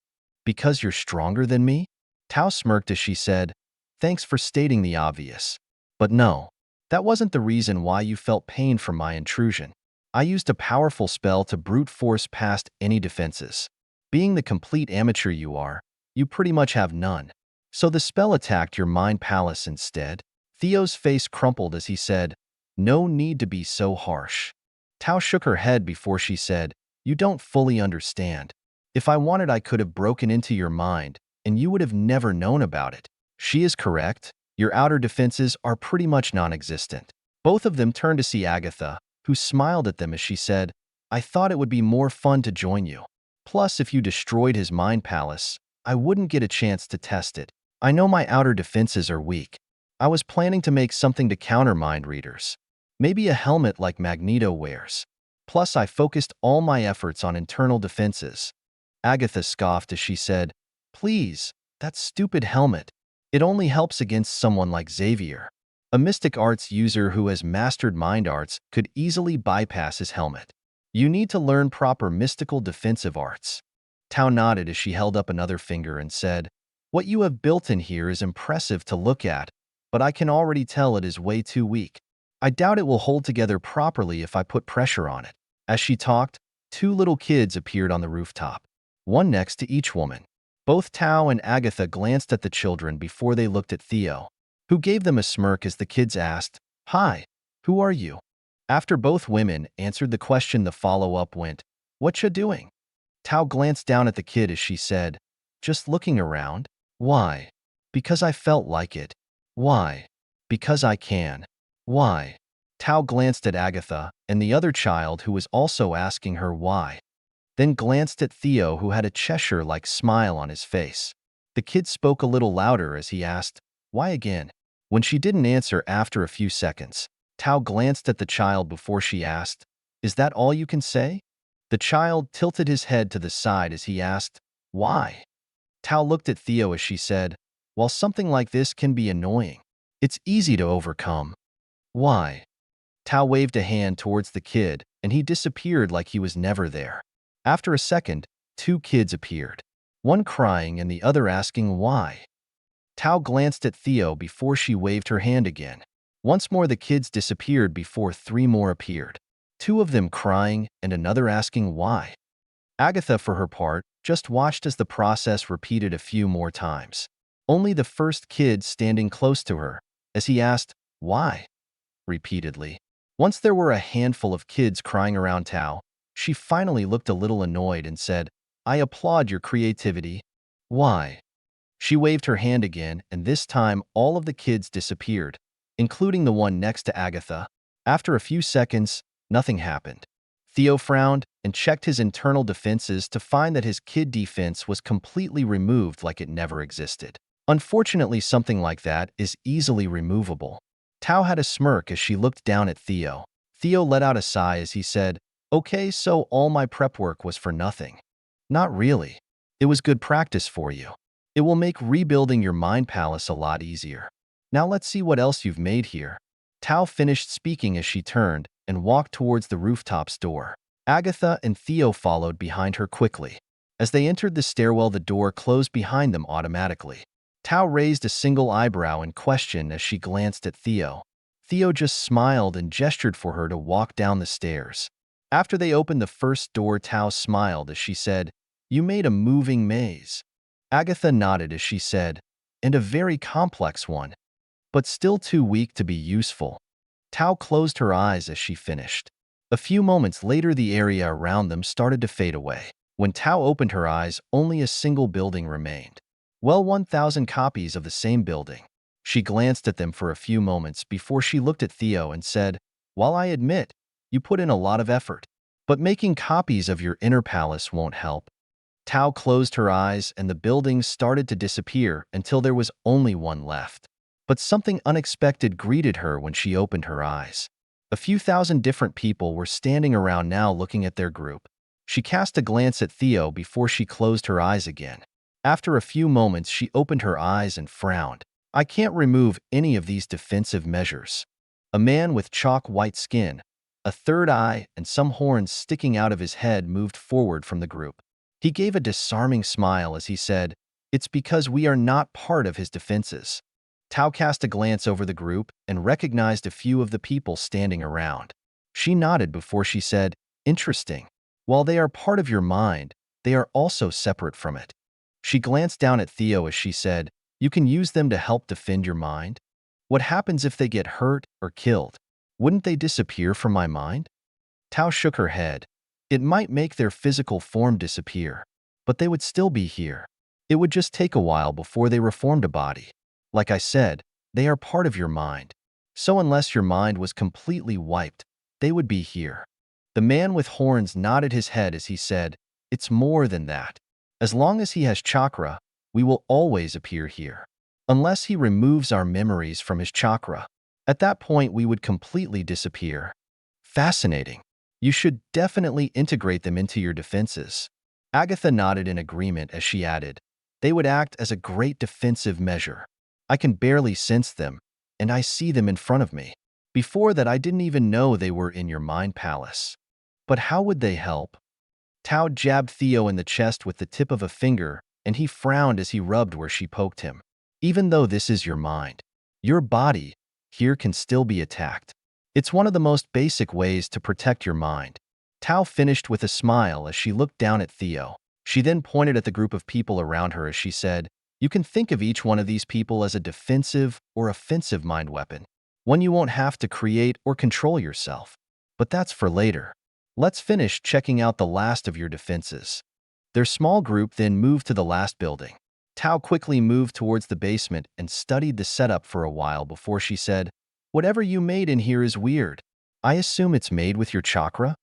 Because you're stronger than me?" Tao smirked as she said, "Thanks for stating the obvious. But no, that wasn't the reason why you felt pain from my intrusion. I used a powerful spell to brute force past any defenses. Being the complete amateur you are, you pretty much have none. So the spell attacked your mind palace instead." Theo's face crumpled as he said, "No need to be so harsh." Tao shook her head before she said, "You don't fully understand. If I wanted, I could have broken into your mind, and you would have never known about it. She is correct. Your outer defenses are pretty much non-existent. Both of them turned to see Agatha, who smiled at them as she said, I thought it would be more fun to join you. Plus, if you destroyed his mind palace, I wouldn't get a chance to test it. I know my outer defenses are weak. I was planning to make something to counter mind readers. Maybe a helmet like Magneto wears. Plus, I focused all my efforts on internal defenses. Agatha scoffed as she said, Please, that stupid helmet. It only helps against someone like Xavier. A mystic arts user who has mastered mind arts could easily bypass his helmet. You need to learn proper mystical defensive arts. Tao nodded as she held up another finger and said, What you have built in here is impressive to look at, but I can already tell it is way too weak. I doubt it will hold together properly if I put pressure on it. As she talked, two little kids appeared on the rooftop, one next to each woman. Both Tao and Agatha glanced at the children before they looked at Theo, who gave them a smirk as the kids asked, Hi, who are you? After both women answered the question, the follow-up went, What ya doing? Tao glanced down at the kid as she said, Just looking around. Why? Because I felt like it. Why? Because I can. Why? Tao glanced at Agatha and the other child who was also asking her why. Then glanced at Theo, who had a Cheshire-like smile on his face. The kid spoke a little louder as he asked, Why again? When she didn't answer after a few seconds, Tao glanced at the child before she asked, Is that all you can say? The child tilted his head to the side as he asked, Why? Tao looked at Theo as she said, While something like this can be annoying, it's easy to overcome. Why? Tao waved a hand towards the kid, and he disappeared like he was never there. After a second, two kids appeared, one crying and the other asking why. Tao glanced at Theo before she waved her hand again. Once more the kids disappeared before three more appeared, two of them crying and another asking why. Agatha, for her part, just watched as the process repeated a few more times. Only the first kid standing close to her, as he asked, Why? Repeatedly. Once there were a handful of kids crying around Tao, she finally looked a little annoyed and said, I applaud your creativity. Why? She waved her hand again, and this time all of the kids disappeared, including the one next to Agatha. After a few seconds, nothing happened. Theo frowned and checked his internal defenses to find that his kid defense was completely removed like it never existed. Unfortunately, something like that is easily removable. Tao had a smirk as she looked down at Theo. Theo let out a sigh as he said, Okay, so all my prep work was for nothing. Not really. It was good practice for you. It will make rebuilding your mind palace a lot easier. Now let's see what else you've made here. Tao finished speaking as she turned and walked towards the rooftop's door. Agatha and Theo followed behind her quickly. As they entered the stairwell, the door closed behind them automatically. Tao raised a single eyebrow in question as she glanced at Theo. Theo just smiled and gestured for her to walk down the stairs. After they opened the first door, Tao smiled as she said, You made a moving maze. Agatha nodded as she said, And a very complex one, but still too weak to be useful. Tao closed her eyes as she finished. A few moments later, the area around them started to fade away. When Tao opened her eyes, only a single building remained. 1,000 copies of the same building. She glanced at them for a few moments before she looked at Theo and said, While I admit, you put in a lot of effort, but making copies of your inner palace won't help. Tao closed her eyes and the buildings started to disappear until there was only one left. But something unexpected greeted her when she opened her eyes. A few thousand different people were standing around now looking at their group. She cast a glance at Theo before she closed her eyes again. After a few moments, she opened her eyes and frowned. I can't remove any of these defensive measures. A man with chalk-white skin, a third eye, and some horns sticking out of his head moved forward from the group. He gave a disarming smile as he said, It's because we are not part of his defenses. Tao cast a glance over the group and recognized a few of the people standing around. She nodded before she said, Interesting. While they are part of your mind, they are also separate from it. She glanced down at Theo as she said, You can use them to help defend your mind? What happens if they get hurt or killed? Wouldn't they disappear from my mind? Tao shook her head. It might make their physical form disappear, but they would still be here. It would just take a while before they reformed a body. Like I said, they are part of your mind. So unless your mind was completely wiped, they would be here. The man with horns nodded his head as he said, "It's more than that. As long as he has chakra, we will always appear here. Unless he removes our memories from his chakra. At that point, we would completely disappear." Fascinating. You should definitely integrate them into your defenses. Agatha nodded in agreement as she added, "They would act as a great defensive measure. I can barely sense them, and I see them in front of me. Before that, I didn't even know they were in your mind palace. But how would they help?" Tao jabbed Theo in the chest with the tip of a finger, and he frowned as he rubbed where she poked him. "Even though this is your mind, your body here can still be attacked. It's one of the most basic ways to protect your mind." Tao finished with a smile as she looked down at Theo. She then pointed at the group of people around her as she said, "You can think of each one of these people as a defensive or offensive mind weapon, one you won't have to create or control yourself. But that's for later. Let's finish checking out the last of your defenses." Their small group then moved to the last building. Tao quickly moved towards the basement and studied the setup for a while before she said, "Whatever you made in here is weird. I assume it's made with your chakra?"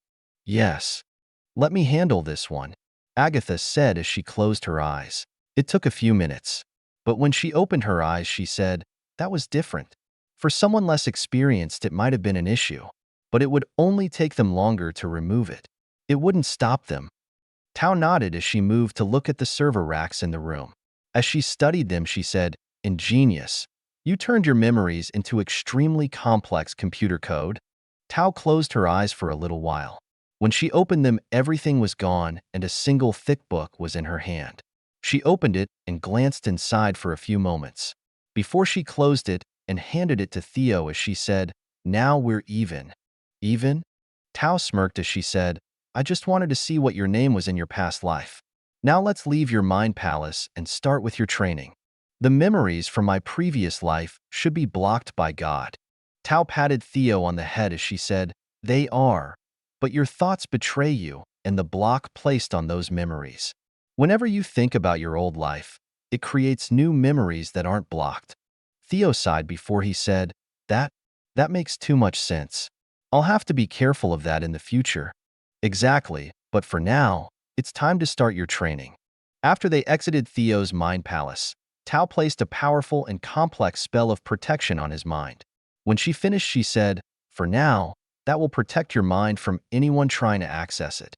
"Yes. Let me handle this one," Agatha said as she closed her eyes. It took a few minutes, but when she opened her eyes, she said, "That was different. For someone less experienced, it might have been an issue, but it would only take them longer to remove it. It wouldn't stop them." Tao nodded as she moved to look at the server racks in the room. As she studied them, she said, "Ingenious. You turned your memories into extremely complex computer code." Tao closed her eyes for a little while. When she opened them, everything was gone and a single thick book was in her hand. She opened it and glanced inside for a few moments, before she closed it and handed it to Theo as she said, "Now we're even." "Even?" Tao smirked as she said, "I just wanted to see what your name was in your past life. Now let's leave your mind palace and start with your training. The memories from my previous life should be blocked by God." Tao patted Theo on the head as she said, "They are, but your thoughts betray you and the block placed on those memories. Whenever you think about your old life, it creates new memories that aren't blocked." Theo sighed before he said, That makes too much sense. I'll have to be careful of that in the future." "Exactly, but for now, it's time to start your training." After they exited Theo's mind palace, Tao placed a powerful and complex spell of protection on his mind. When she finished, she said, "For now, that will protect your mind from anyone trying to access it."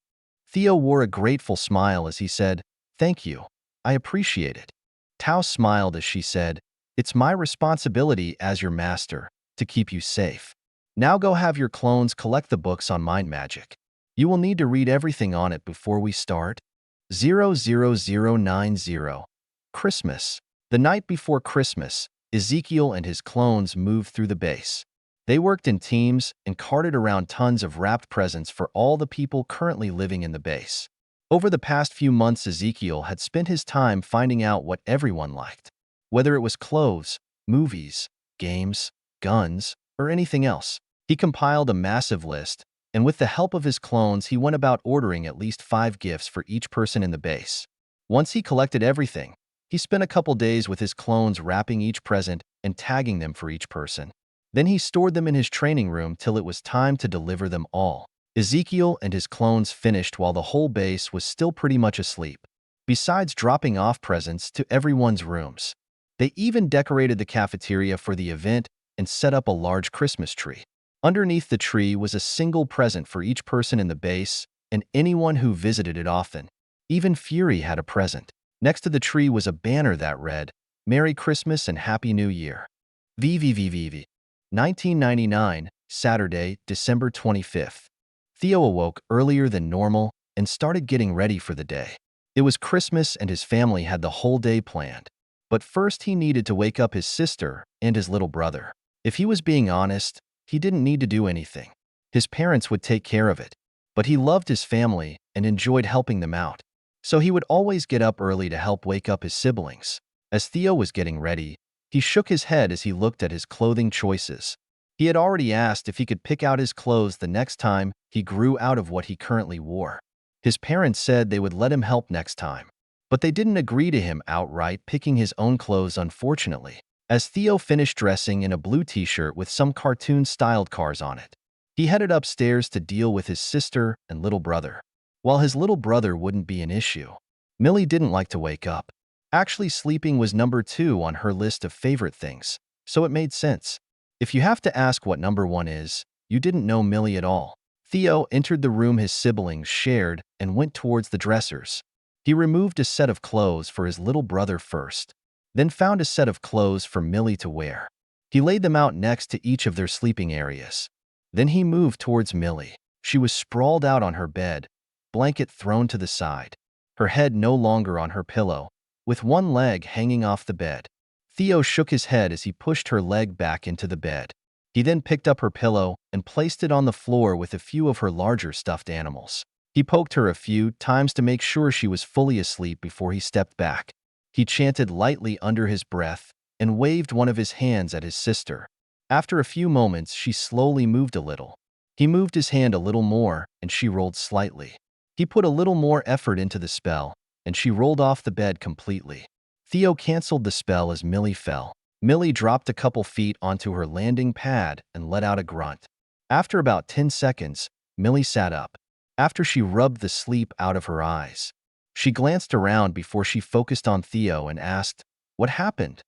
Theo wore a grateful smile as he said, "Thank you. I appreciate it." Tao smiled as she said, "It's my responsibility as your master to keep you safe. Now go have your clones collect the books on mind magic. You will need to read everything on it before we start." 00090. Christmas. The night before Christmas, Ezekiel and his clones moved through the base. They worked in teams and carted around tons of wrapped presents for all the people currently living in the base. Over the past few months, Ezekiel had spent his time finding out what everyone liked. Whether it was clothes, movies, games, guns, or anything else. He compiled a massive list, and with the help of his clones, he went about ordering at least 5 gifts for each person in the base. Once he collected everything, he spent a couple days with his clones wrapping each present and tagging them for each person. Then he stored them in his training room till it was time to deliver them all. Ezekiel and his clones finished while the whole base was still pretty much asleep. Besides dropping off presents to everyone's rooms, they even decorated the cafeteria for the event and set up a large Christmas tree. Underneath the tree was a single present for each person in the base and anyone who visited it often. Even Fury had a present. Next to the tree was a banner that read, "Merry Christmas and Happy New Year." VVVVV. 1999, Saturday, December 25th. Theo awoke earlier than normal and started getting ready for the day. It was Christmas and his family had the whole day planned. But first he needed to wake up his sister and his little brother. If he was being honest, he didn't need to do anything. His parents would take care of it. But he loved his family and enjoyed helping them out. So he would always get up early to help wake up his siblings. As Theo was getting ready, he shook his head as he looked at his clothing choices. He had already asked if he could pick out his clothes the next time he grew out of what he currently wore. His parents said they would let him help next time. But they didn't agree to him outright picking his own clothes, unfortunately. As Theo finished dressing in a blue t-shirt with some cartoon-styled cars on it, he headed upstairs to deal with his sister and little brother. While his little brother wouldn't be an issue, Millie didn't like to wake up. Actually, sleeping was number 2 on her list of favorite things, so it made sense. If you have to ask what number 1 is, you didn't know Millie at all. Theo entered the room his siblings shared and went towards the dressers. He removed a set of clothes for his little brother first, then found a set of clothes for Millie to wear. He laid them out next to each of their sleeping areas. Then he moved towards Millie. She was sprawled out on her bed, blanket thrown to the side, her head no longer on her pillow, with one leg hanging off the bed. Theo shook his head as he pushed her leg back into the bed. He then picked up her pillow and placed it on the floor with a few of her larger stuffed animals. He poked her a few times to make sure she was fully asleep before he stepped back. He chanted lightly under his breath and waved one of his hands at his sister. After a few moments, she slowly moved a little. He moved his hand a little more, and she rolled slightly. He put a little more effort into the spell, and she rolled off the bed completely. Theo canceled the spell as Millie fell. Millie dropped a couple feet onto her landing pad and let out a grunt. After about 10 seconds, Millie sat up. After she rubbed the sleep out of her eyes, she glanced around before she focused on Theo and asked, "What happened?"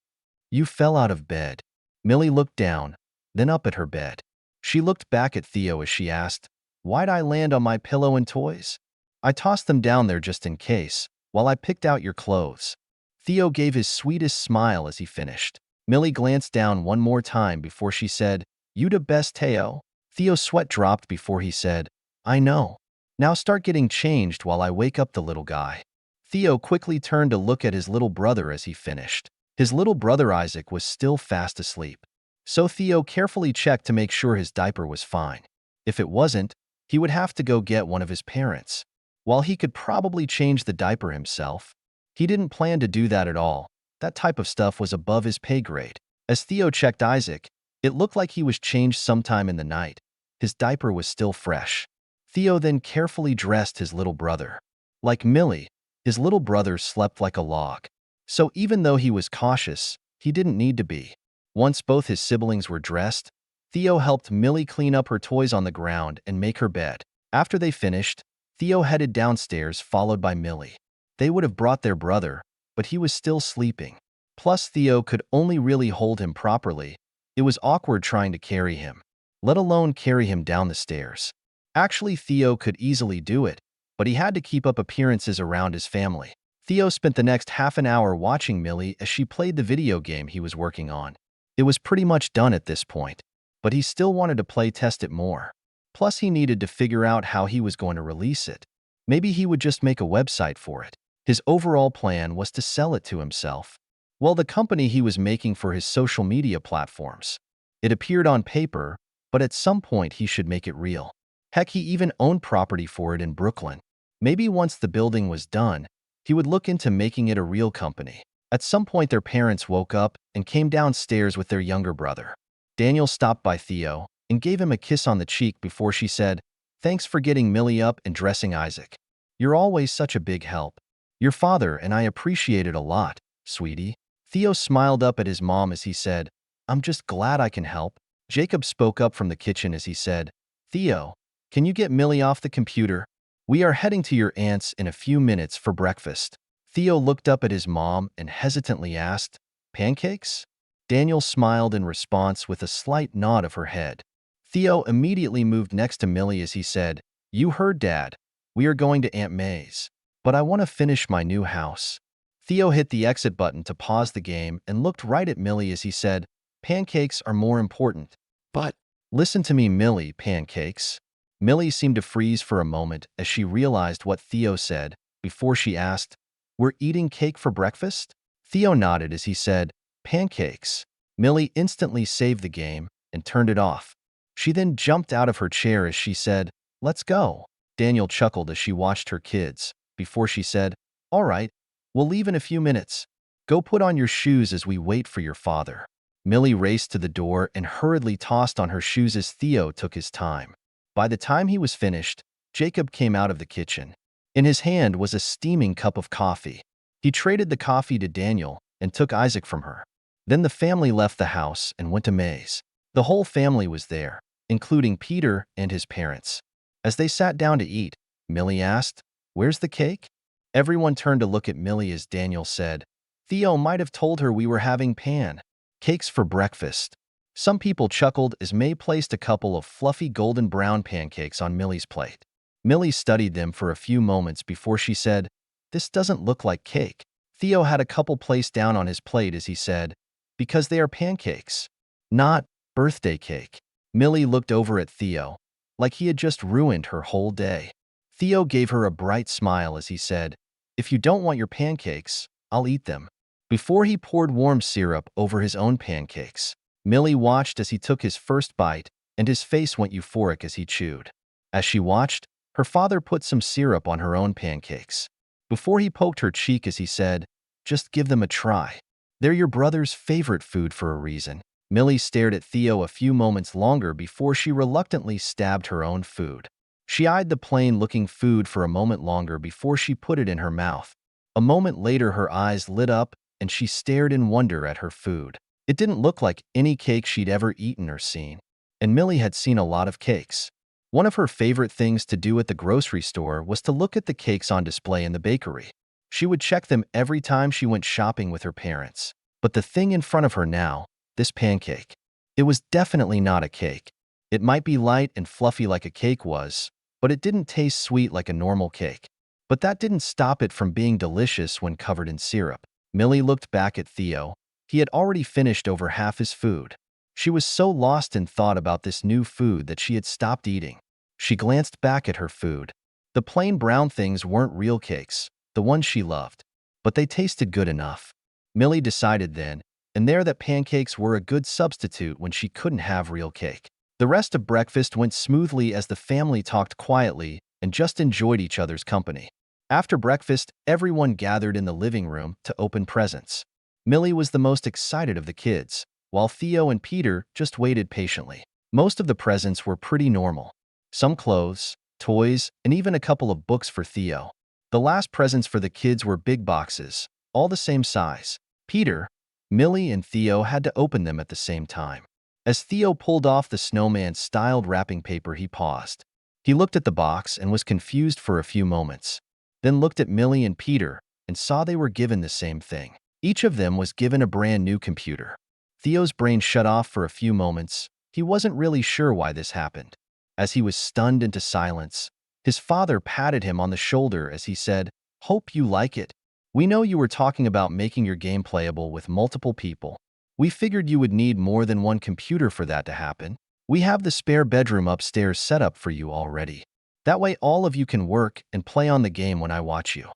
"You fell out of bed." Millie looked down, then up at her bed. She looked back at Theo as she asked, "Why'd I land on my pillow and toys?" "I tossed them down there just in case, while I picked out your clothes." Theo gave his sweetest smile as he finished. Millie glanced down one more time before she said, "You the best, Theo." Theo's sweat dropped before he said, "I know. Now start getting changed while I wake up the little guy." Theo quickly turned to look at his little brother as he finished. His little brother Isaac was still fast asleep. So Theo carefully checked to make sure his diaper was fine. If it wasn't, he would have to go get one of his parents. While he could probably change the diaper himself, he didn't plan to do that at all. That type of stuff was above his pay grade. As Theo checked Isaac, it looked like he was changed sometime in the night. His diaper was still fresh. Theo then carefully dressed his little brother. Like Millie, his little brother slept like a log. So even though he was cautious, he didn't need to be. Once both his siblings were dressed, Theo helped Millie clean up her toys on the ground and make her bed. After they finished, Theo headed downstairs followed by Millie. They would have brought their brother, but he was still sleeping. Plus, Theo could only really hold him properly. It was awkward trying to carry him, let alone carry him down the stairs. Actually, Theo could easily do it, but he had to keep up appearances around his family. Theo spent the next half an hour watching Millie as she played the video game he was working on. It was pretty much done at this point, but he still wanted to play test it more. Plus, he needed to figure out how he was going to release it. Maybe he would just make a website for it. His overall plan was to sell it to himself. Well, the company he was making for his social media platforms. It appeared on paper, but at some point he should make it real. Heck, he even owned property for it in Brooklyn. Maybe once the building was done, he would look into making it a real company. At some point, their parents woke up and came downstairs with their younger brother. Daniel stopped by Theo and gave him a kiss on the cheek before she said, "Thanks for getting Millie up and dressing Isaac. You're always such a big help. Your father and I appreciate it a lot, sweetie." Theo smiled up at his mom as he said, "I'm just glad I can help." Jacob spoke up from the kitchen as he said, "Theo, can you get Millie off the computer? We are heading to your aunt's in a few minutes for breakfast." Theo looked up at his mom and hesitantly asked, "Pancakes?" Daniel smiled in response with a slight nod of her head. Theo immediately moved next to Millie as he said, "You heard Dad. We are going to Aunt May's. But I want to finish my new house." Theo hit the exit button to pause the game and looked right at Millie as he said, "Pancakes are more important." "But listen to me, Millie, pancakes." Millie seemed to freeze for a moment as she realized what Theo said before she asked, "We're eating cake for breakfast?" Theo nodded as he said, "Pancakes." Millie instantly saved the game and turned it off. She then jumped out of her chair as she said, "Let's go." Daniel chuckled as she watched her kids before she said, "All right, we'll leave in a few minutes. Go put on your shoes as we wait for your father." Millie raced to the door and hurriedly tossed on her shoes as Theo took his time. By the time he was finished, Jacob came out of the kitchen. In his hand was a steaming cup of coffee. He traded the coffee to Daniel and took Isaac from her. Then the family left the house and went to May's. The whole family was there, including Peter and his parents. As they sat down to eat, Millie asked, "Where's the cake?" Everyone turned to look at Millie as Daniel said, "Theo might have told her we were having pancakes for breakfast." Some people chuckled as May placed a couple of fluffy golden brown pancakes on Millie's plate. Millie studied them for a few moments before she said, "This doesn't look like cake." Theo had a couple placed down on his plate as he said, "Because they are pancakes, not birthday cake." Millie looked over at Theo, like he had just ruined her whole day. Theo gave her a bright smile as he said, "If you don't want your pancakes, I'll eat them." Before he poured warm syrup over his own pancakes, Millie watched as he took his first bite, and his face went euphoric as he chewed. As she watched, her father put some syrup on her own pancakes. Before he poked her cheek as he said, "Just give them a try. They're your brother's favorite food for a reason." Millie stared at Theo a few moments longer before she reluctantly stabbed her own food. She eyed the plain-looking food for a moment longer before she put it in her mouth. A moment later, her eyes lit up and she stared in wonder at her food. It didn't look like any cake she'd ever eaten or seen. And Millie had seen a lot of cakes. One of her favorite things to do at the grocery store was to look at the cakes on display in the bakery. She would check them every time she went shopping with her parents. But the thing in front of her now, this pancake, it was definitely not a cake. It might be light and fluffy like a cake was, but it didn't taste sweet like a normal cake. But that didn't stop it from being delicious when covered in syrup. Millie looked back at Theo. He had already finished over half his food. She was so lost in thought about this new food that she had stopped eating. She glanced back at her food. The plain brown things weren't real cakes, the ones she loved, but they tasted good enough. Millie decided then and there that pancakes were a good substitute when she couldn't have real cake. The rest of breakfast went smoothly as the family talked quietly and just enjoyed each other's company. After breakfast, everyone gathered in the living room to open presents. Millie was the most excited of the kids, while Theo and Peter just waited patiently. Most of the presents were pretty normal. Some clothes, toys, and even a couple of books for Theo. The last presents for the kids were big boxes, all the same size. Peter, Millie, and Theo had to open them at the same time. As Theo pulled off the snowman-styled wrapping paper, he paused. He looked at the box and was confused for a few moments, then looked at Millie and Peter and saw they were given the same thing. Each of them was given a brand new computer. Theo's brain shut off for a few moments. He wasn't really sure why this happened. As he was stunned into silence, his father patted him on the shoulder as he said, "Hope you like it. We know you were talking about making your game playable with multiple people. We figured you would need more than one computer for that to happen. We have the spare bedroom upstairs set up for you already. That way all of you can work and play on the game when I watch you."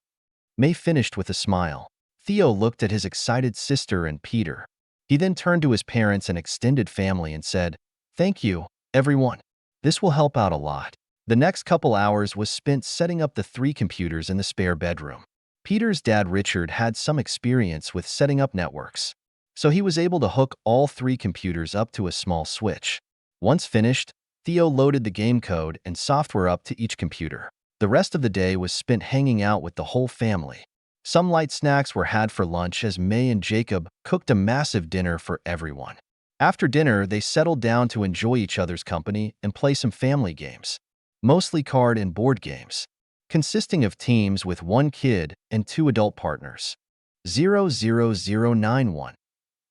May finished with a smile. Theo looked at his excited sister and Peter. He then turned to his parents and extended family and said, "Thank you, everyone. This will help out a lot." The next couple hours was spent setting up the 3 computers in the spare bedroom. Peter's dad, Richard, had some experience with setting up networks, so he was able to hook all 3 computers up to a small switch. Once finished, Theo loaded the game code and software up to each computer. The rest of the day was spent hanging out with the whole family. Some light snacks were had for lunch as May and Jacob cooked a massive dinner for everyone. After dinner, they settled down to enjoy each other's company and play some family games, mostly card and board games, consisting of teams with 1 kid and 2 adult partners. 00091.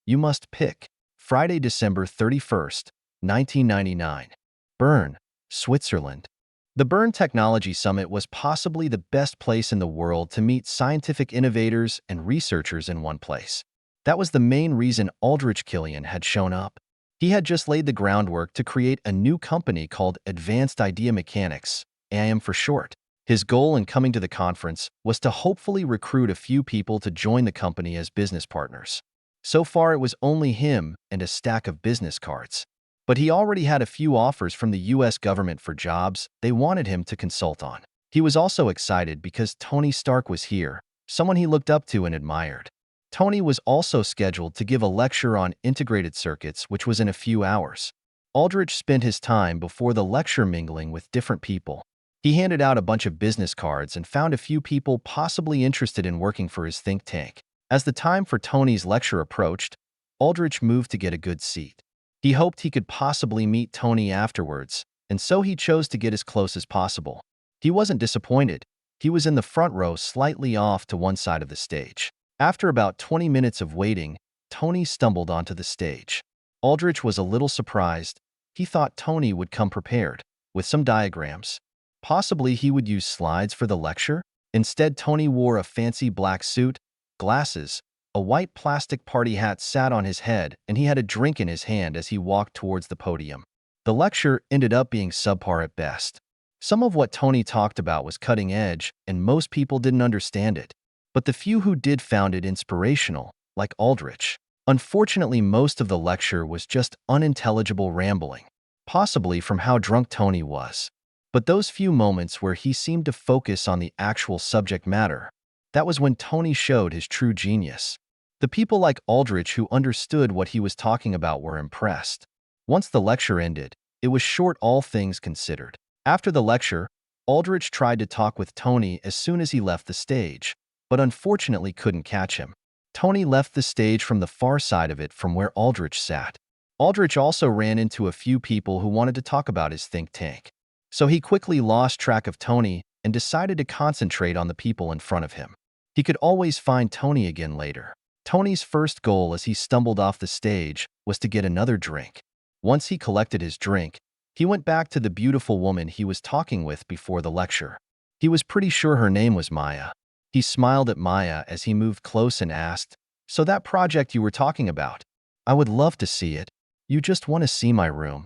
You must pick. Friday, December 31st, 1999. Bern, Switzerland. The Bern Technology Summit was possibly the best place in the world to meet scientific innovators and researchers in one place. That was the main reason Aldrich Killian had shown up. He had just laid the groundwork to create a new company called Advanced Idea Mechanics, AIM for short. His goal in coming to the conference was to hopefully recruit a few people to join the company as business partners. So far, it was only him and a stack of business cards. But he already had a few offers from the US government for jobs they wanted him to consult on. He was also excited because Tony Stark was here, someone he looked up to and admired. Tony was also scheduled to give a lecture on integrated circuits, which was in a few hours. Aldrich spent his time before the lecture mingling with different people. He handed out a bunch of business cards and found a few people possibly interested in working for his think tank. As the time for Tony's lecture approached, Aldrich moved to get a good seat. He hoped he could possibly meet Tony afterwards, and so he chose to get as close as possible. He wasn't disappointed. He was in the front row, slightly off to one side of the stage. After about 20 minutes of waiting, Tony stumbled onto the stage. Aldrich was a little surprised. He thought Tony would come prepared, with some diagrams. Possibly he would use slides for the lecture. Instead, Tony wore a fancy black suit, glasses, a white plastic party hat sat on his head, and he had a drink in his hand as he walked towards the podium. The lecture ended up being subpar at best. Some of what Tony talked about was cutting edge, and most people didn't understand it. But the few who did found it inspirational, like Aldrich. Unfortunately, most of the lecture was just unintelligible rambling, possibly from how drunk Tony was. But those few moments where he seemed to focus on the actual subject matter, that was when Tony showed his true genius. The people like Aldrich who understood what he was talking about were impressed. Once the lecture ended, it was short, all things considered. After the lecture, Aldrich tried to talk with Tony as soon as he left the stage, but unfortunately couldn't catch him. Tony left the stage from the far side of it from where Aldrich sat. Aldrich also ran into a few people who wanted to talk about his think tank. So he quickly lost track of Tony and decided to concentrate on the people in front of him. He could always find Tony again later. Tony's first goal as he stumbled off the stage was to get another drink. Once he collected his drink, he went back to the beautiful woman he was talking with before the lecture. He was pretty sure her name was Maya. He smiled at Maya as he moved close and asked, "So that project you were talking about? I would love to see it. You just want to see my room."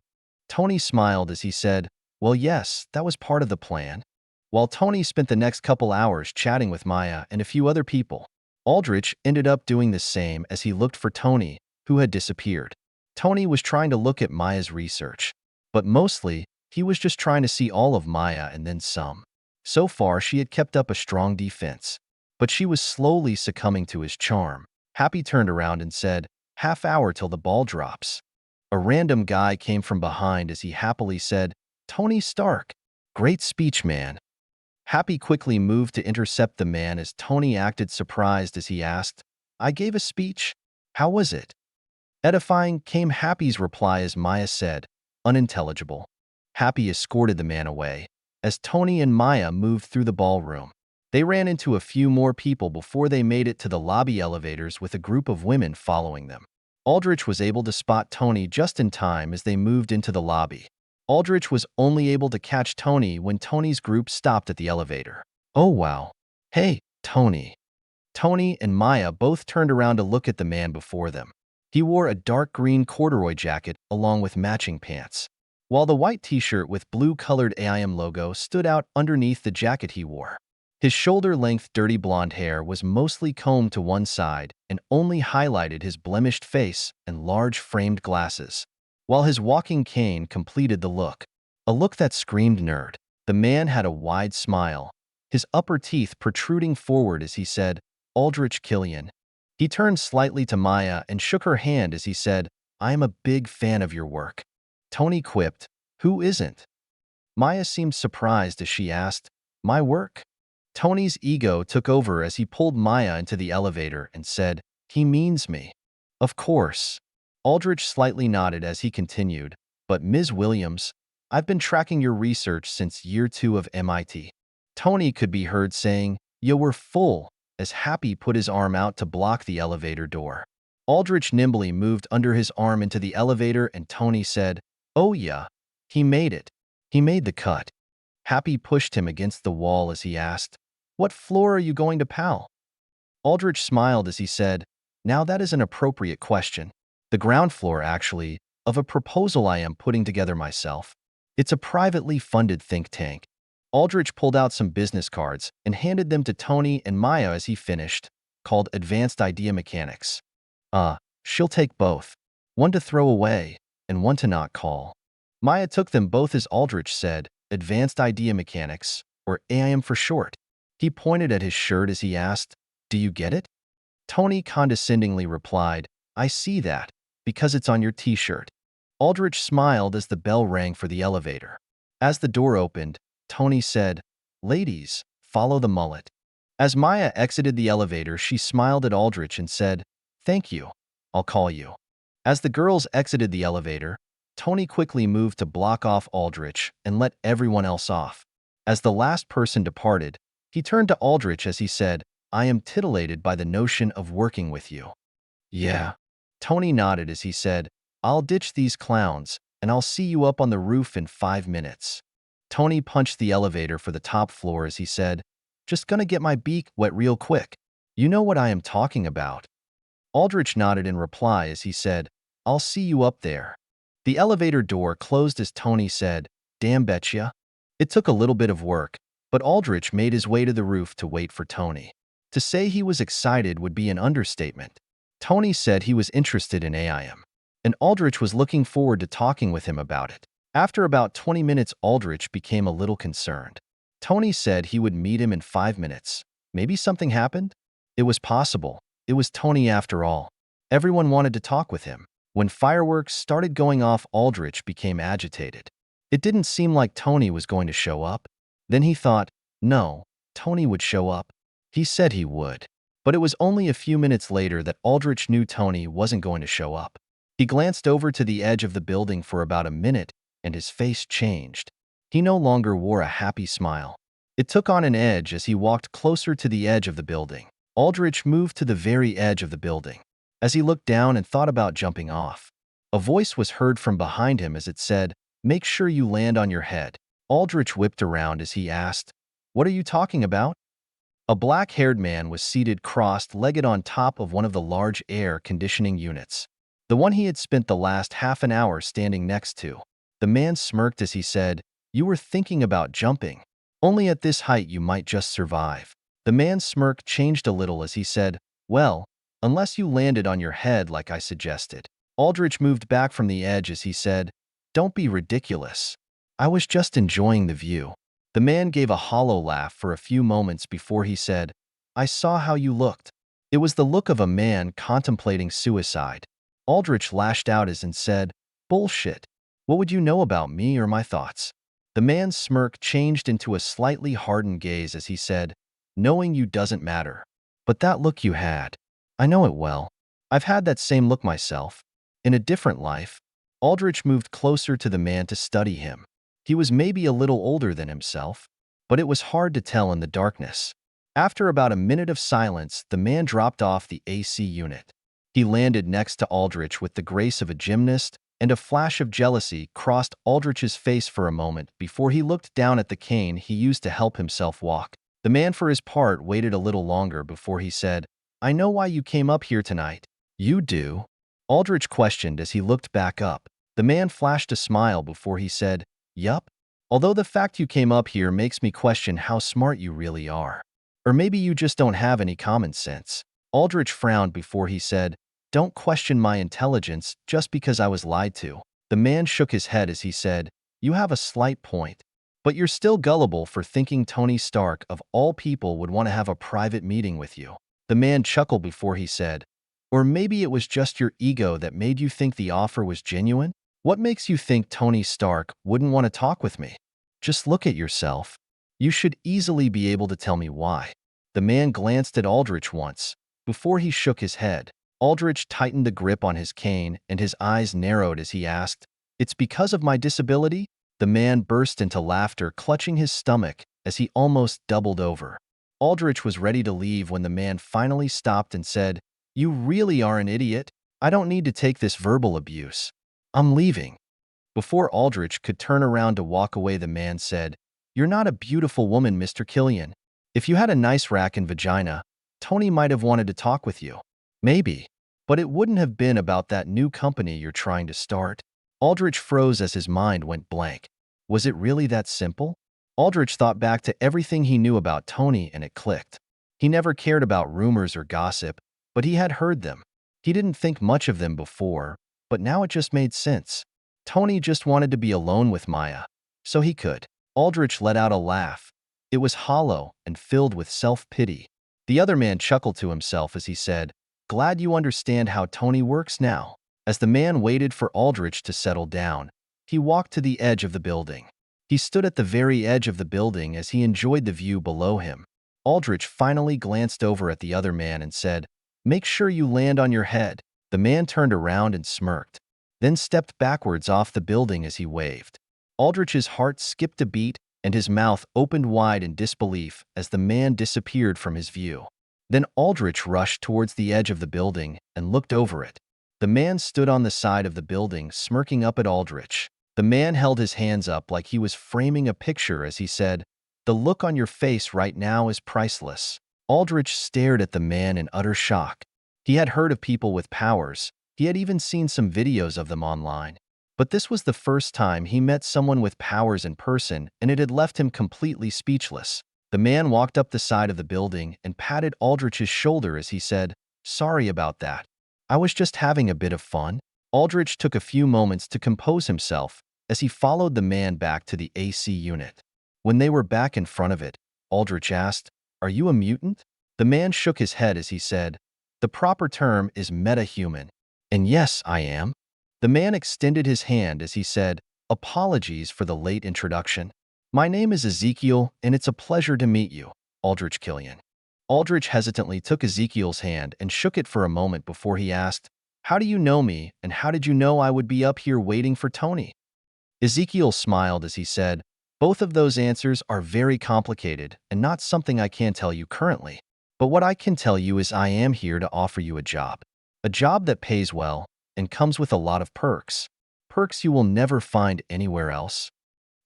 Tony smiled as he said, "Well, yes, that was part of the plan." While Tony spent the next couple hours chatting with Maya and a few other people, Aldrich ended up doing the same as he looked for Tony, who had disappeared. Tony was trying to look at Maya's research, but mostly, he was just trying to see all of Maya and then some. So far, she had kept up a strong defense, but she was slowly succumbing to his charm. Happy turned around and said, "Half hour till the ball drops." A random guy came from behind as he happily said, "Tony Stark, great speech, man." Happy quickly moved to intercept the man as Tony acted surprised as he asked, "I gave a speech? How was it?" Edifying came Happy's reply as Maya said, "Unintelligible." Happy escorted the man away. As Tony and Maya moved through the ballroom, they ran into a few more people before they made it to the lobby elevators with a group of women following them. Aldrich was able to spot Tony just in time as they moved into the lobby. Aldrich was only able to catch Tony when Tony's group stopped at the elevator. "Oh wow. Hey, Tony." Tony and Maya both turned around to look at the man before them. He wore a dark green corduroy jacket along with matching pants, while the white t-shirt with blue-colored AIM logo stood out underneath the jacket he wore. His shoulder-length dirty blonde hair was mostly combed to one side and only highlighted his blemished face and large framed glasses, while his walking cane completed the look. A look that screamed nerd. The man had a wide smile, his upper teeth protruding forward as he said, "Aldrich Killian." He turned slightly to Maya and shook her hand as he said, "I am a big fan of your work." Tony quipped, "Who isn't?" Maya seemed surprised as she asked, "My work?" Tony's ego took over as he pulled Maya into the elevator and said, "He means me." "Of course." Aldrich slightly nodded as he continued, "But Ms. Williams, I've been tracking your research since year 2 of MIT. Tony could be heard saying, "Yo, we're full," as Happy put his arm out to block the elevator door. Aldrich nimbly moved under his arm into the elevator and Tony said, "Oh yeah, he made it. He made the cut." Happy pushed him against the wall as he asked, "What floor are you going to, pal?" Aldrich smiled as he said, "Now that is an appropriate question. The ground floor, actually, of a proposal I am putting together myself. It's a privately funded think tank." Aldrich pulled out some business cards and handed them to Tony and Maya as he finished, called Advanced Idea Mechanics. She'll take both. One to throw away, and one to not call. Maya took them both as Aldrich said, Advanced Idea Mechanics, or AIM for short. He pointed at his shirt as he asked, "Do you get it?" Tony condescendingly replied, "I see that, because it's on your t-shirt." Aldrich smiled as the bell rang for the elevator. As the door opened, Tony said, "Ladies, follow the mullet." As Maya exited the elevator, she smiled at Aldrich and said, "Thank you. I'll call you." As the girls exited the elevator, Tony quickly moved to block off Aldrich and let everyone else off. As the last person departed, he turned to Aldrich as he said, "I am titillated by the notion of working with you." "Yeah." Tony nodded as he said, "I'll ditch these clowns, and I'll see you up on the roof in 5 minutes." Tony punched the elevator for the top floor as he said, "Just gonna get my beak wet real quick. You know what I am talking about." Aldrich nodded in reply as he said, "I'll see you up there." The elevator door closed as Tony said, "Damn betcha." It took a little bit of work, but Aldrich made his way to the roof to wait for Tony. To say he was excited would be an understatement. Tony said he was interested in AIM, and Aldrich was looking forward to talking with him about it. After about 20 minutes, Aldrich became a little concerned. Tony said he would meet him in 5 minutes. Maybe something happened? It was possible. It was Tony after all. Everyone wanted to talk with him. When fireworks started going off, Aldrich became agitated. It didn't seem like Tony was going to show up. Then he thought, no, Tony would show up. He said he would. But it was only a few minutes later that Aldrich knew Tony wasn't going to show up. He glanced over to the edge of the building for about a minute, and his face changed. He no longer wore a happy smile. It took on an edge as he walked closer to the edge of the building. Aldrich moved to the very edge of the building. As he looked down and thought about jumping off, a voice was heard from behind him as it said, "Make sure you land on your head." Aldrich whipped around as he asked, "What are you talking about?" A black-haired man was seated crossed-legged on top of one of the large air conditioning units, the one he had spent the last half an hour standing next to. The man smirked as he said, "You were thinking about jumping. Only at this height you might just survive." The man's smirk changed a little as he said, "Well, unless you landed on your head like I suggested." Aldrich moved back from the edge as he said, "Don't be ridiculous. I was just enjoying the view." The man gave a hollow laugh for a few moments before he said, "I saw how you looked." It was the look of a man contemplating suicide. Aldrich lashed out as and said, "Bullshit. What would you know about me or my thoughts?" The man's smirk changed into a slightly hardened gaze as he said, "Knowing you doesn't matter. But that look you had, I know it well. I've had that same look myself. In a different life." Aldrich moved closer to the man to study him. He was maybe a little older than himself, but it was hard to tell in the darkness. After about a minute of silence, the man dropped off the AC unit. He landed next to Aldrich with the grace of a gymnast, and a flash of jealousy crossed Aldrich's face for a moment before he looked down at the cane he used to help himself walk. The man, for his part, waited a little longer before he said, "I know why you came up here tonight." "You do?" Aldrich questioned as he looked back up. The man flashed a smile before he said, "Yup. Although the fact you came up here makes me question how smart you really are. Or maybe you just don't have any common sense." Aldrich frowned before he said, "Don't question my intelligence just because I was lied to." The man shook his head as he said, "You have a slight point. But you're still gullible for thinking Tony Stark, of all people, would want to have a private meeting with you." The man chuckled before he said, "Or maybe it was just your ego that made you think the offer was genuine? What makes you think Tony Stark wouldn't want to talk with me? Just look at yourself. You should easily be able to tell me why." The man glanced at Aldrich once, before he shook his head. Aldrich tightened the grip on his cane, and his eyes narrowed as he asked, "It's because of my disability?" The man burst into laughter, clutching his stomach as he almost doubled over. Aldrich was ready to leave when the man finally stopped and said, "You really are an idiot. I don't need to take this verbal abuse. I'm leaving." Before Aldrich could turn around to walk away, the man said, "You're not a beautiful woman, Mr. Killian. If you had a nice rack and vagina, Tony might have wanted to talk with you. Maybe. But it wouldn't have been about that new company you're trying to start." Aldrich froze as his mind went blank. Was it really that simple? Aldrich thought back to everything he knew about Tony and it clicked. He never cared about rumors or gossip, but he had heard them. He didn't think much of them before, but now it just made sense. Tony just wanted to be alone with Maya, so he could. Aldrich let out a laugh. It was hollow and filled with self-pity. The other man chuckled to himself as he said, "Glad you understand how Tony works now." As the man waited for Aldrich to settle down, he walked to the edge of the building. He stood at the very edge of the building as he enjoyed the view below him. Aldrich finally glanced over at the other man and said, "Make sure you land on your head." The man turned around and smirked, then stepped backwards off the building as he waved. Aldrich's heart skipped a beat and his mouth opened wide in disbelief as the man disappeared from his view. Then Aldrich rushed towards the edge of the building and looked over it. The man stood on the side of the building, smirking up at Aldrich. The man held his hands up like he was framing a picture as he said, "The look on your face right now is priceless." Aldrich stared at the man in utter shock. He had heard of people with powers. He had even seen some videos of them online. But this was the first time he met someone with powers in person, and it had left him completely speechless. The man walked up the side of the building and patted Aldrich's shoulder as he said, "Sorry about that. I was just having a bit of fun." Aldrich took a few moments to compose himself as he followed the man back to the AC unit. When they were back in front of it, Aldrich asked, "Are you a mutant?" The man shook his head as he said, "The proper term is metahuman." "And yes, I am." The man extended his hand as he said, "Apologies for the late introduction. My name is Ezekiel, and it's a pleasure to meet you, Aldrich Killian." Aldrich hesitantly took Ezekiel's hand and shook it for a moment before he asked, "How do you know me, and how did you know I would be up here waiting for Tony?" Ezekiel smiled as he said, "Both of those answers are very complicated and not something I can tell you currently. But what I can tell you is I am here to offer you a job. A job that pays well and comes with a lot of perks. Perks you will never find anywhere else."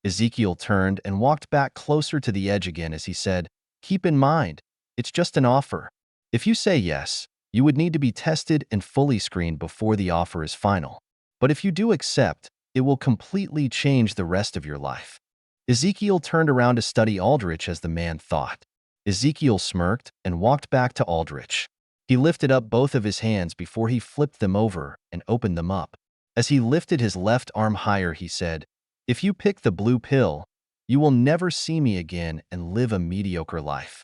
Ezekiel turned and walked back closer to the edge again as he said, "Keep in mind, it's just an offer. If you say yes, you would need to be tested and fully screened before the offer is final. But if you do accept, it will completely change the rest of your life." Ezekiel turned around to study Aldrich as the man thought. Ezekiel smirked and walked back to Aldrich. He lifted up both of his hands before he flipped them over and opened them up. As he lifted his left arm higher, he said, "If you pick the blue pill, you will never see me again and live a mediocre life."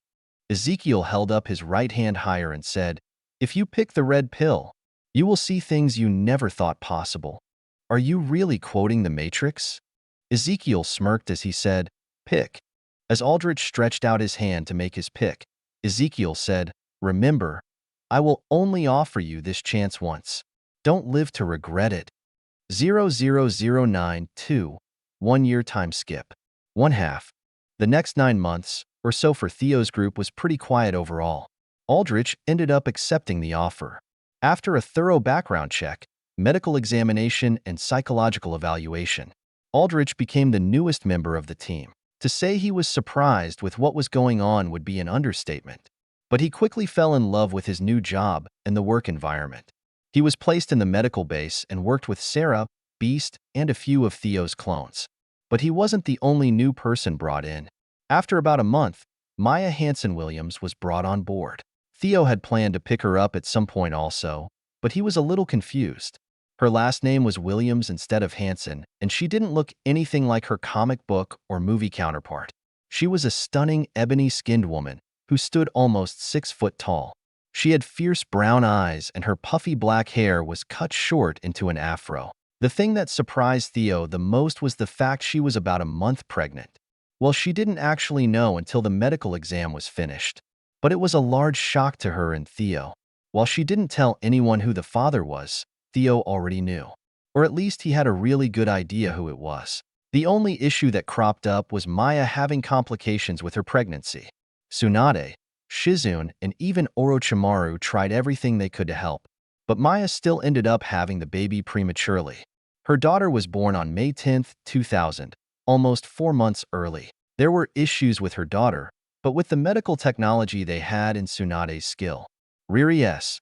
Ezekiel held up his right hand higher and said, "If you pick the red pill, you will see things you never thought possible." "Are you really quoting the Matrix?" Ezekiel smirked as he said, "Pick." As Aldrich stretched out his hand to make his pick, Ezekiel said, "Remember, I will only offer you this chance once. Don't live to regret it." 00092, 1 year time skip. 1/2. The next 9 months, or so for Theo's group, was pretty quiet overall. Aldrich ended up accepting the offer. After a thorough background check, medical examination, and psychological evaluation, Aldrich became the newest member of the team. To say he was surprised with what was going on would be an understatement. But he quickly fell in love with his new job and the work environment. He was placed in the medical base and worked with Sarah, Beast, and a few of Theo's clones. But he wasn't the only new person brought in. After about a month, Maya Hansen-Williams was brought on board. Theo had planned to pick her up at some point also, but he was a little confused. Her last name was Williams instead of Hansen, and she didn't look anything like her comic book or movie counterpart. She was a stunning ebony-skinned woman who stood almost 6 foot tall. She had fierce brown eyes, and her puffy black hair was cut short into an afro. The thing that surprised Theo the most was the fact she was about a month pregnant. Well, she didn't actually know until the medical exam was finished. But it was a large shock to her and Theo. While she didn't tell anyone who the father was, Theo already knew. Or at least he had a really good idea who it was. The only issue that cropped up was Maya having complications with her pregnancy. Tsunade, Shizune, and even Orochimaru tried everything they could to help, but Maya still ended up having the baby prematurely. Her daughter was born on May 10, 2000, almost 4 months early. There were issues with her daughter, but with the medical technology they had in Tsunade's skill, Riri S.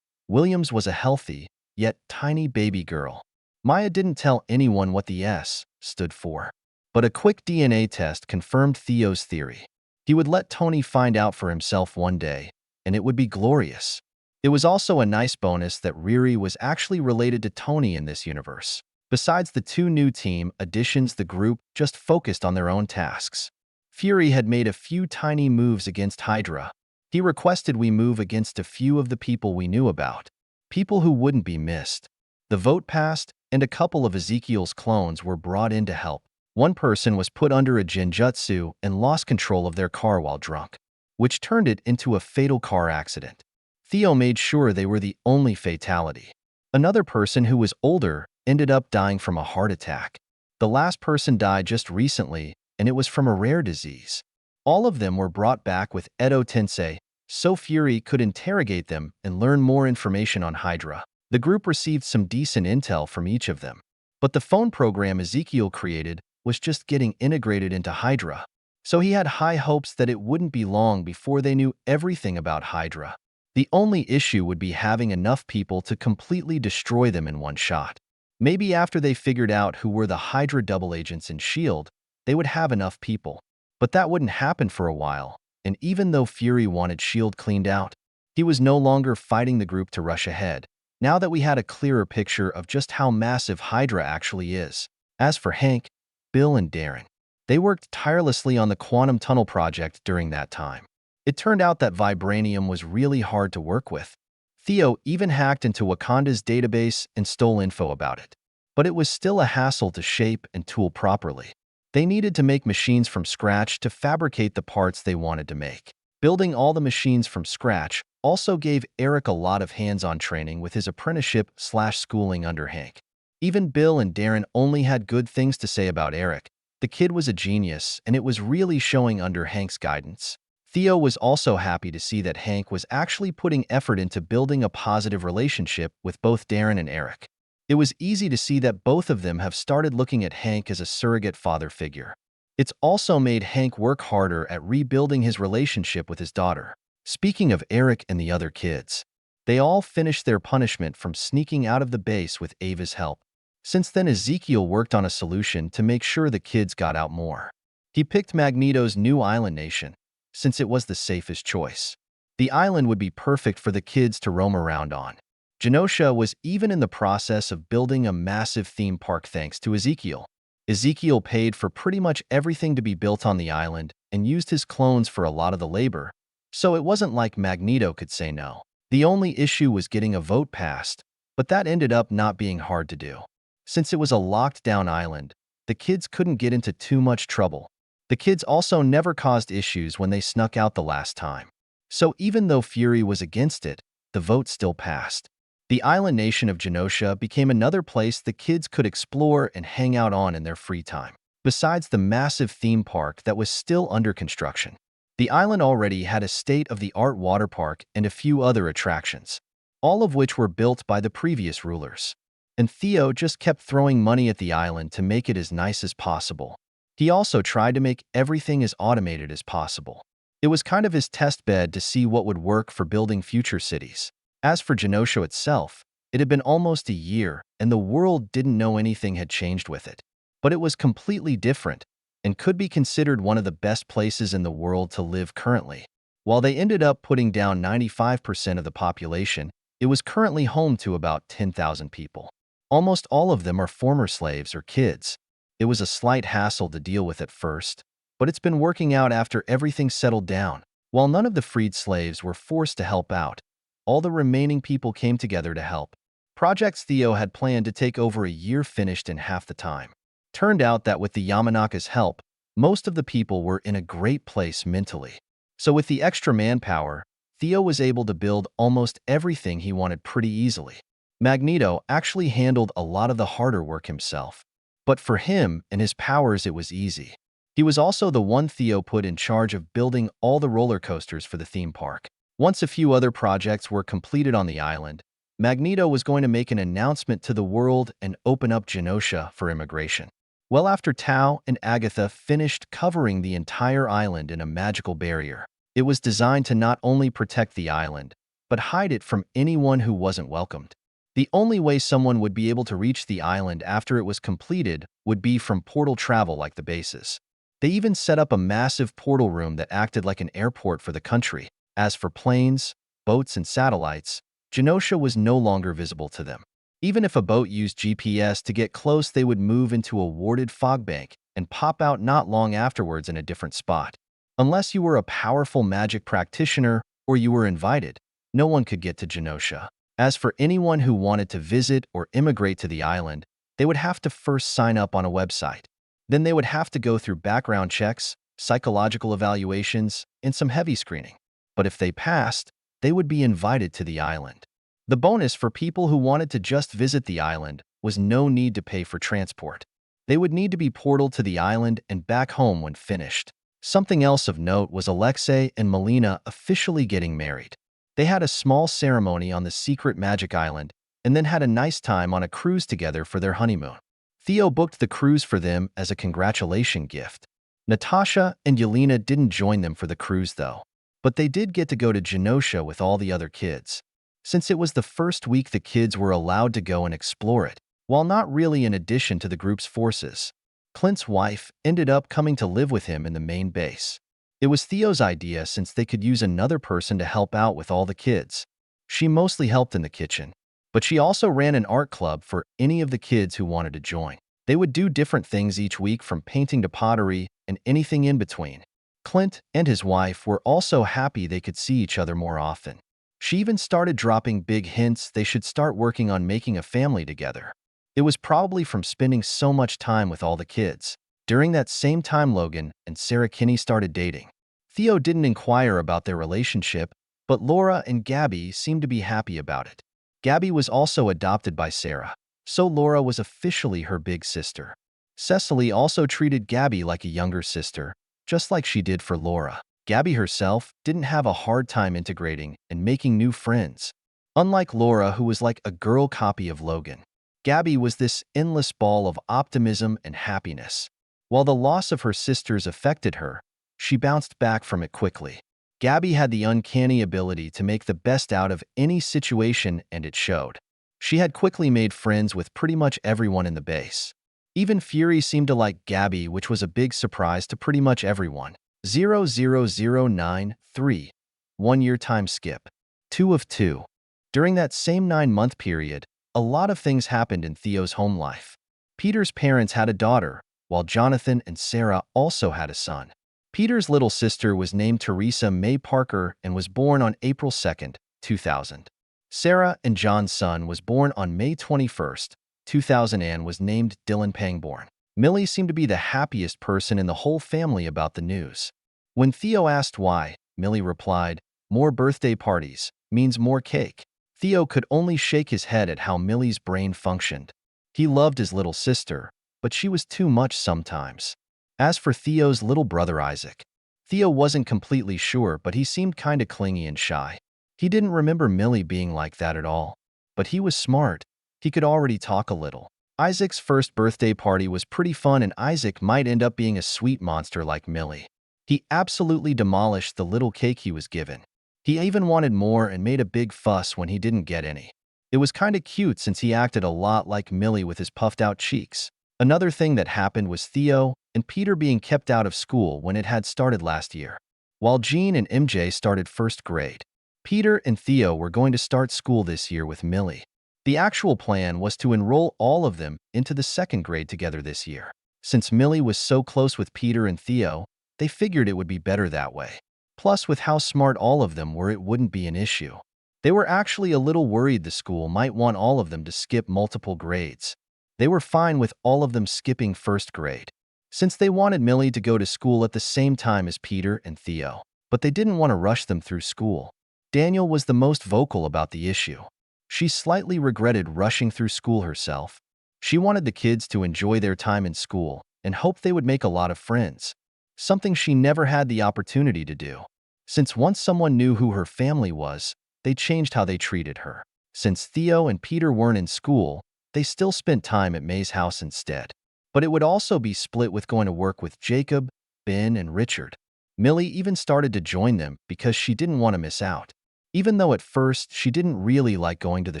Williams was a healthy, yet tiny baby girl. Maya didn't tell anyone what the S stood for, but a quick DNA test confirmed Theo's theory. He would let Tony find out for himself one day, and it would be glorious. It was also a nice bonus that Riri was actually related to Tony in this universe. Besides the 2 new team additions, the group just focused on their own tasks. Fury had made a few tiny moves against Hydra. He requested we move against a few of the people we knew about, people who wouldn't be missed. The vote passed, and a couple of Ezekiel's clones were brought in to help. One person was put under a Jinjutsu and lost control of their car while drunk, which turned it into a fatal car accident. Theo made sure they were the only fatality. Another person who was older ended up dying from a heart attack. The last person died just recently, and it was from a rare disease. All of them were brought back with Edo Tensei, so Fury could interrogate them and learn more information on Hydra. The group received some decent intel from each of them. But the phone program Ezekiel created was just getting integrated into Hydra, so he had high hopes that it wouldn't be long before they knew everything about Hydra. The only issue would be having enough people to completely destroy them in one shot. Maybe after they figured out who were the Hydra double agents in S.H.I.E.L.D., they would have enough people. But that wouldn't happen for a while, and even though Fury wanted S.H.I.E.L.D. cleaned out, he was no longer fighting the group to rush ahead, now that we had a clearer picture of just how massive Hydra actually is. As for Hank, Bill, and Darren, they worked tirelessly on the Quantum Tunnel project during that time. It turned out that vibranium was really hard to work with. Theo even hacked into Wakanda's database and stole info about it. But it was still a hassle to shape and tool properly. They needed to make machines from scratch to fabricate the parts they wanted to make. Building all the machines from scratch also gave Eric a lot of hands-on training with his apprenticeship/schooling under Hank. Even Bill and Darren only had good things to say about Eric. The kid was a genius, and it was really showing under Hank's guidance. Theo was also happy to see that Hank was actually putting effort into building a positive relationship with both Darren and Eric. It was easy to see that both of them have started looking at Hank as a surrogate father figure. It's also made Hank work harder at rebuilding his relationship with his daughter. Speaking of Eric and the other kids, they all finished their punishment from sneaking out of the base with Ava's help. Since then, Ezekiel worked on a solution to make sure the kids got out more. He picked Magneto's new island nation, since it was the safest choice. The island would be perfect for the kids to roam around on. Genosha was even in the process of building a massive theme park thanks to Ezekiel. Ezekiel paid for pretty much everything to be built on the island and used his clones for a lot of the labor, so it wasn't like Magneto could say no. The only issue was getting a vote passed, but that ended up not being hard to do. Since it was a locked-down island, the kids couldn't get into too much trouble. The kids also never caused issues when they snuck out the last time. So even though Fury was against it, the vote still passed. The island nation of Genosha became another place the kids could explore and hang out on in their free time. Besides the massive theme park that was still under construction, the island already had a state-of-the-art water park and a few other attractions, all of which were built by the previous rulers. And Theo just kept throwing money at the island to make it as nice as possible. He also tried to make everything as automated as possible. It was kind of his test bed to see what would work for building future cities. As for Genosha itself, it had been almost a year, and the world didn't know anything had changed with it. But it was completely different, and could be considered one of the best places in the world to live currently. While they ended up putting down 95% of the population, it was currently home to about 10,000 people. Almost all of them are former slaves or kids. It was a slight hassle to deal with at first, but it's been working out after everything settled down. While none of the freed slaves were forced to help out, all the remaining people came together to help. Projects Theo had planned to take over a year finished in half the time. Turned out that with the Yamanaka's help, most of the people were in a great place mentally. So with the extra manpower, Theo was able to build almost everything he wanted pretty easily. Magneto actually handled a lot of the harder work himself. But for him and his powers, it was easy. He was also the one Theo put in charge of building all the roller coasters for the theme park. Once a few other projects were completed on the island, Magneto was going to make an announcement to the world and open up Genosha for immigration. Well, after Tao and Agatha finished covering the entire island in a magical barrier, it was designed to not only protect the island, but hide it from anyone who wasn't welcomed. The only way someone would be able to reach the island after it was completed would be from portal travel like the bases. They even set up a massive portal room that acted like an airport for the country. As for planes, boats, and satellites, Genosha was no longer visible to them. Even if a boat used GPS to get close, they would move into a warded fog bank and pop out not long afterwards in a different spot. Unless you were a powerful magic practitioner or you were invited, no one could get to Genosha. As for anyone who wanted to visit or immigrate to the island, they would have to first sign up on a website. Then they would have to go through background checks, psychological evaluations, and some heavy screening. But if they passed, they would be invited to the island. The bonus for people who wanted to just visit the island was no need to pay for transport. They would need to be portaled to the island and back home when finished. Something else of note was Alexei and Melina officially getting married. They had a small ceremony on the secret magic island and then had a nice time on a cruise together for their honeymoon. Theo booked the cruise for them as a congratulation gift. Natasha and Yelena didn't join them for the cruise though, but they did get to go to Genosha with all the other kids. Since it was the first week, the kids were allowed to go and explore it, while not really in addition to the group's forces. Clint's wife ended up coming to live with him in the main base. It was Theo's idea since they could use another person to help out with all the kids. She mostly helped in the kitchen, but she also ran an art club for any of the kids who wanted to join. They would do different things each week, from painting to pottery and anything in between. Clint and his wife were also happy they could see each other more often. She even started dropping big hints they should start working on making a family together. It was probably from spending so much time with all the kids. During that same time, Logan and Sarah Kinney started dating. Theo didn't inquire about their relationship, but Laura and Gabby seemed to be happy about it. Gabby was also adopted by Sarah, so Laura was officially her big sister. Cecily also treated Gabby like a younger sister, just like she did for Laura. Gabby herself didn't have a hard time integrating and making new friends. Unlike Laura, who was like a girl copy of Logan, Gabby was this endless ball of optimism and happiness. While the loss of her sisters affected her, she bounced back from it quickly. Gabby had the uncanny ability to make the best out of any situation, and it showed. She had quickly made friends with pretty much everyone in the base. Even Fury seemed to like Gabby, which was a big surprise to pretty much everyone. 00093. 1 year time skip. 2 of 2. During that same 9-month period, a lot of things happened in Theo's home life. Peter's parents had a daughter, while Jonathan and Sarah also had a son. Peter's little sister was named Teresa May Parker and was born on April 2nd, 2000. Sarah and John's son was born on May 21st, 2000 and was named Dylan Pangborn. Millie seemed to be the happiest person in the whole family about the news. When Theo asked why, Millie replied, "More birthday parties means more cake." Theo could only shake his head at how Millie's brain functioned. He loved his little sister, but she was too much sometimes. As for Theo's little brother Isaac, Theo wasn't completely sure, but he seemed kinda clingy and shy. He didn't remember Millie being like that at all. But he was smart. He could already talk a little. Isaac's first birthday party was pretty fun, and Isaac might end up being a sweet monster like Millie. He absolutely demolished the little cake he was given. He even wanted more and made a big fuss when he didn't get any. It was kinda cute since he acted a lot like Millie with his puffed out cheeks. Another thing that happened was Theo and Peter being kept out of school when it had started last year. While Jean and MJ started first grade, Peter and Theo were going to start school this year with Millie. The actual plan was to enroll all of them into the second grade together this year. Since Millie was so close with Peter and Theo, they figured it would be better that way. Plus, with how smart all of them were, it wouldn't be an issue. They were actually a little worried the school might want all of them to skip multiple grades. They were fine with all of them skipping first grade, since they wanted Millie to go to school at the same time as Peter and Theo. But they didn't want to rush them through school. Daniel was the most vocal about the issue. She slightly regretted rushing through school herself. She wanted the kids to enjoy their time in school and hoped they would make a lot of friends, something she never had the opportunity to do. Since once someone knew who her family was, they changed how they treated her. Since Theo and Peter weren't in school, they still spent time at May's house instead. But it would also be split with going to work with Jacob, Ben, and Richard. Millie even started to join them because she didn't want to miss out. Even though at first she didn't really like going to the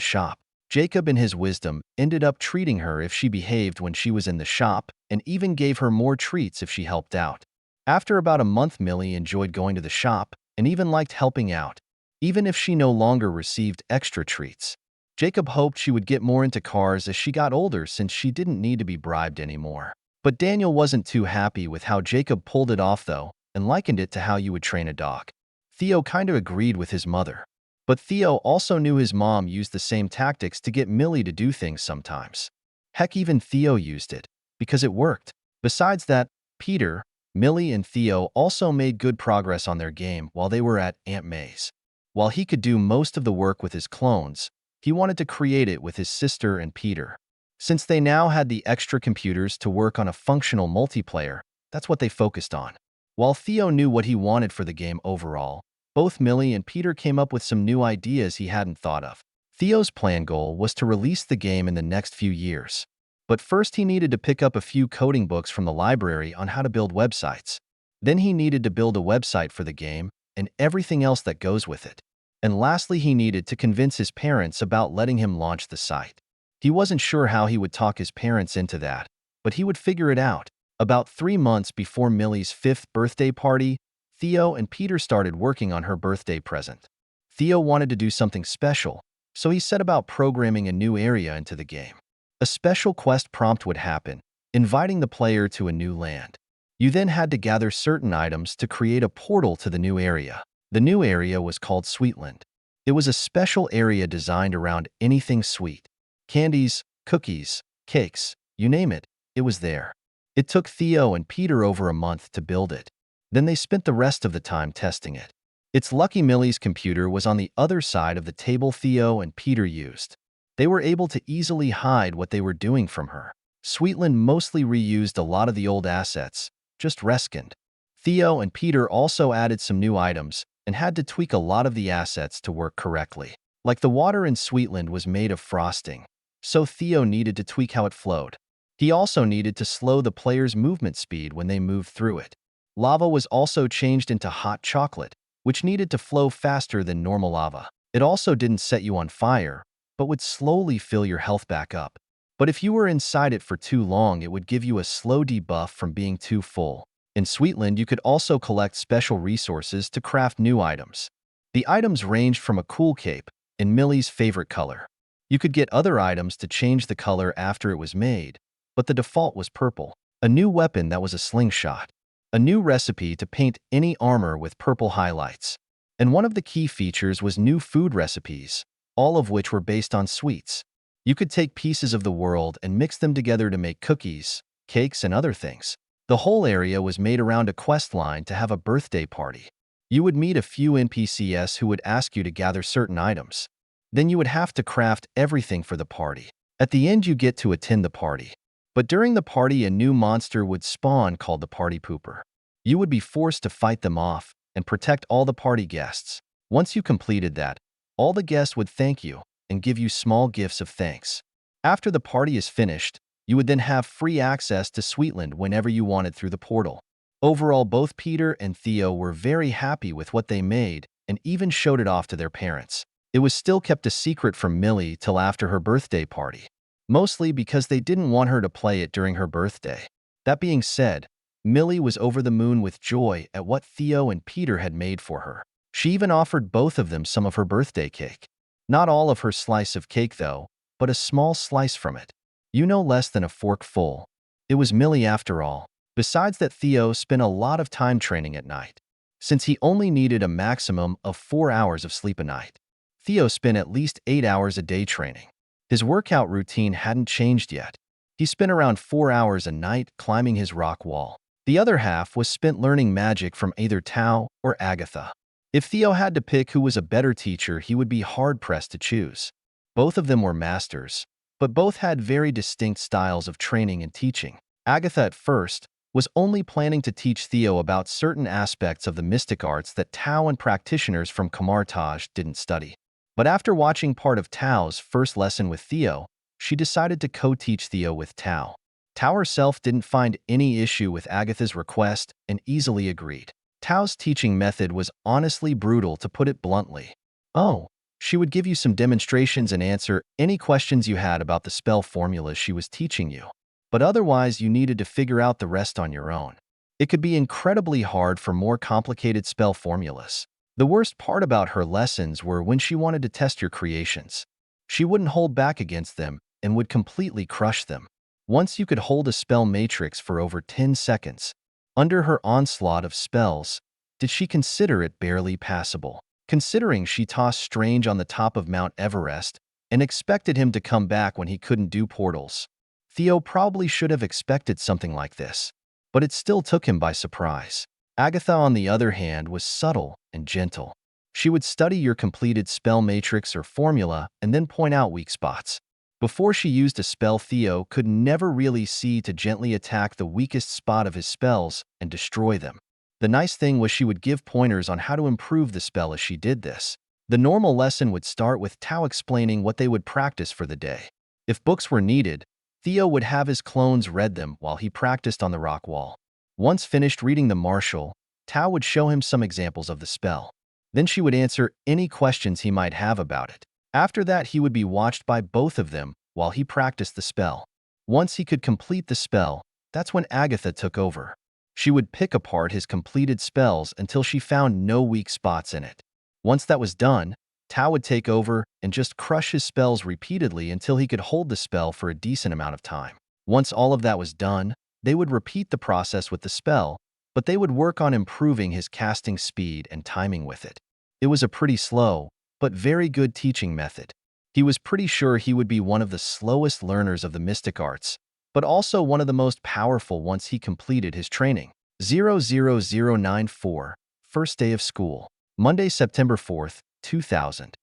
shop, Jacob in his wisdom ended up treating her if she behaved when she was in the shop and even gave her more treats if she helped out. After about a month, Millie enjoyed going to the shop and even liked helping out, even if she no longer received extra treats. Jacob hoped she would get more into cars as she got older since she didn't need to be bribed anymore. But Daniel wasn't too happy with how Jacob pulled it off though, and likened it to how you would train a dog. Theo kinda agreed with his mother. But Theo also knew his mom used the same tactics to get Millie to do things sometimes. Heck, even Theo used it, because it worked. Besides that, Peter, Millie, and Theo also made good progress on their game while they were at Aunt May's. While he could do most of the work with his clones, he wanted to create it with his sister and Peter. Since they now had the extra computers to work on a functional multiplayer, that's what they focused on. While Theo knew what he wanted for the game overall, both Millie and Peter came up with some new ideas he hadn't thought of. Theo's plan goal was to release the game in the next few years. But first he needed to pick up a few coding books from the library on how to build websites. Then he needed to build a website for the game and everything else that goes with it. And lastly, he needed to convince his parents about letting him launch the site. He wasn't sure how he would talk his parents into that, but he would figure it out. About 3 months before Millie's 5th birthday party, Theo and Peter started working on her birthday present. Theo wanted to do something special, so he set about programming a new area into the game. A special quest prompt would happen, inviting the player to a new land. You then had to gather certain items to create a portal to the new area. The new area was called Sweetland. It was a special area designed around anything sweet. Candies, cookies, cakes, you name it, it was there. It took Theo and Peter over a month to build it. Then they spent the rest of the time testing it. It's lucky Millie's computer was on the other side of the table Theo and Peter used. They were able to easily hide what they were doing from her. Sweetland mostly reused a lot of the old assets, just reskinned. Theo and Peter also added some new items and had to tweak a lot of the assets to work correctly. Like the water in Sweetland was made of frosting, so Theo needed to tweak how it flowed. He also needed to slow the player's movement speed when they moved through it. Lava was also changed into hot chocolate, which needed to flow faster than normal lava. It also didn't set you on fire, but would slowly fill your health back up. But if you were inside it for too long, it would give you a slow debuff from being too full. In Sweetland, you could also collect special resources to craft new items. The items ranged from a cool cape, in Millie's favorite color. You could get other items to change the color after it was made, but the default was purple. A new weapon that was a slingshot. A new recipe to paint any armor with purple highlights. And one of the key features was new food recipes, all of which were based on sweets. You could take pieces of the world and mix them together to make cookies, cakes, and other things. The whole area was made around a quest line to have a birthday party. You would meet a few NPCs who would ask you to gather certain items. Then you would have to craft everything for the party. At the end, you get to attend the party. But during the party, a new monster would spawn called the Party Pooper. You would be forced to fight them off and protect all the party guests. Once you completed that, all the guests would thank you and give you small gifts of thanks. After the party is finished, you would then have free access to Sweetland whenever you wanted through the portal. Overall, both Peter and Theo were very happy with what they made and even showed it off to their parents. It was still kept a secret from Millie till after her birthday party, mostly because they didn't want her to play it during her birthday. That being said, Millie was over the moon with joy at what Theo and Peter had made for her. She even offered both of them some of her birthday cake. Not all of her slice of cake though, but a small slice from it. You know, less than a fork full. It was Millie after all. Besides that, Theo spent a lot of time training at night. Since he only needed a maximum of 4 hours of sleep a night, Theo spent at least 8 hours a day training. His workout routine hadn't changed yet. He spent around 4 hours a night climbing his rock wall. The other half was spent learning magic from either Tao or Agatha. If Theo had to pick who was a better teacher, he would be hard-pressed to choose. Both of them were masters, but both had very distinct styles of training and teaching. Agatha at first was only planning to teach Theo about certain aspects of the mystic arts that Tao and practitioners from Kamartaj didn't study. But after watching part of Tao's first lesson with Theo, she decided to co-teach Theo with Tao. Tao herself didn't find any issue with Agatha's request and easily agreed. Tao's teaching method was honestly brutal, to put it bluntly. Oh, she would give you some demonstrations and answer any questions you had about the spell formulas she was teaching you. But otherwise, you needed to figure out the rest on your own. It could be incredibly hard for more complicated spell formulas. The worst part about her lessons were when she wanted to test your creations. She wouldn't hold back against them and would completely crush them. Once you could hold a spell matrix for over 10 seconds. Under her onslaught of spells, did she consider it barely passable? Considering she tossed Strange on the top of Mount Everest and expected him to come back when he couldn't do portals. Theo probably should have expected something like this, but it still took him by surprise. Agatha, on the other hand, was subtle and gentle. She would study your completed spell matrix or formula and then point out weak spots. Before she used a spell, Theo could never really see to gently attack the weakest spot of his spells and destroy them. The nice thing was she would give pointers on how to improve the spell as she did this. The normal lesson would start with Tao explaining what they would practice for the day. If books were needed, Theo would have his clones read them while he practiced on the rock wall. Once finished reading the martial, Tao would show him some examples of the spell. Then she would answer any questions he might have about it. After that, he would be watched by both of them while he practiced the spell. Once he could complete the spell, that's when Agatha took over. She would pick apart his completed spells until she found no weak spots in it. Once that was done, Tao would take over and just crush his spells repeatedly until he could hold the spell for a decent amount of time. Once all of that was done, they would repeat the process with the spell, but they would work on improving his casting speed and timing with it. It was a pretty slow, but very good teaching method. He was pretty sure he would be one of the slowest learners of the mystic arts, but also one of the most powerful once he completed his training. 00094, First day of school. Monday, September 4th, 2000.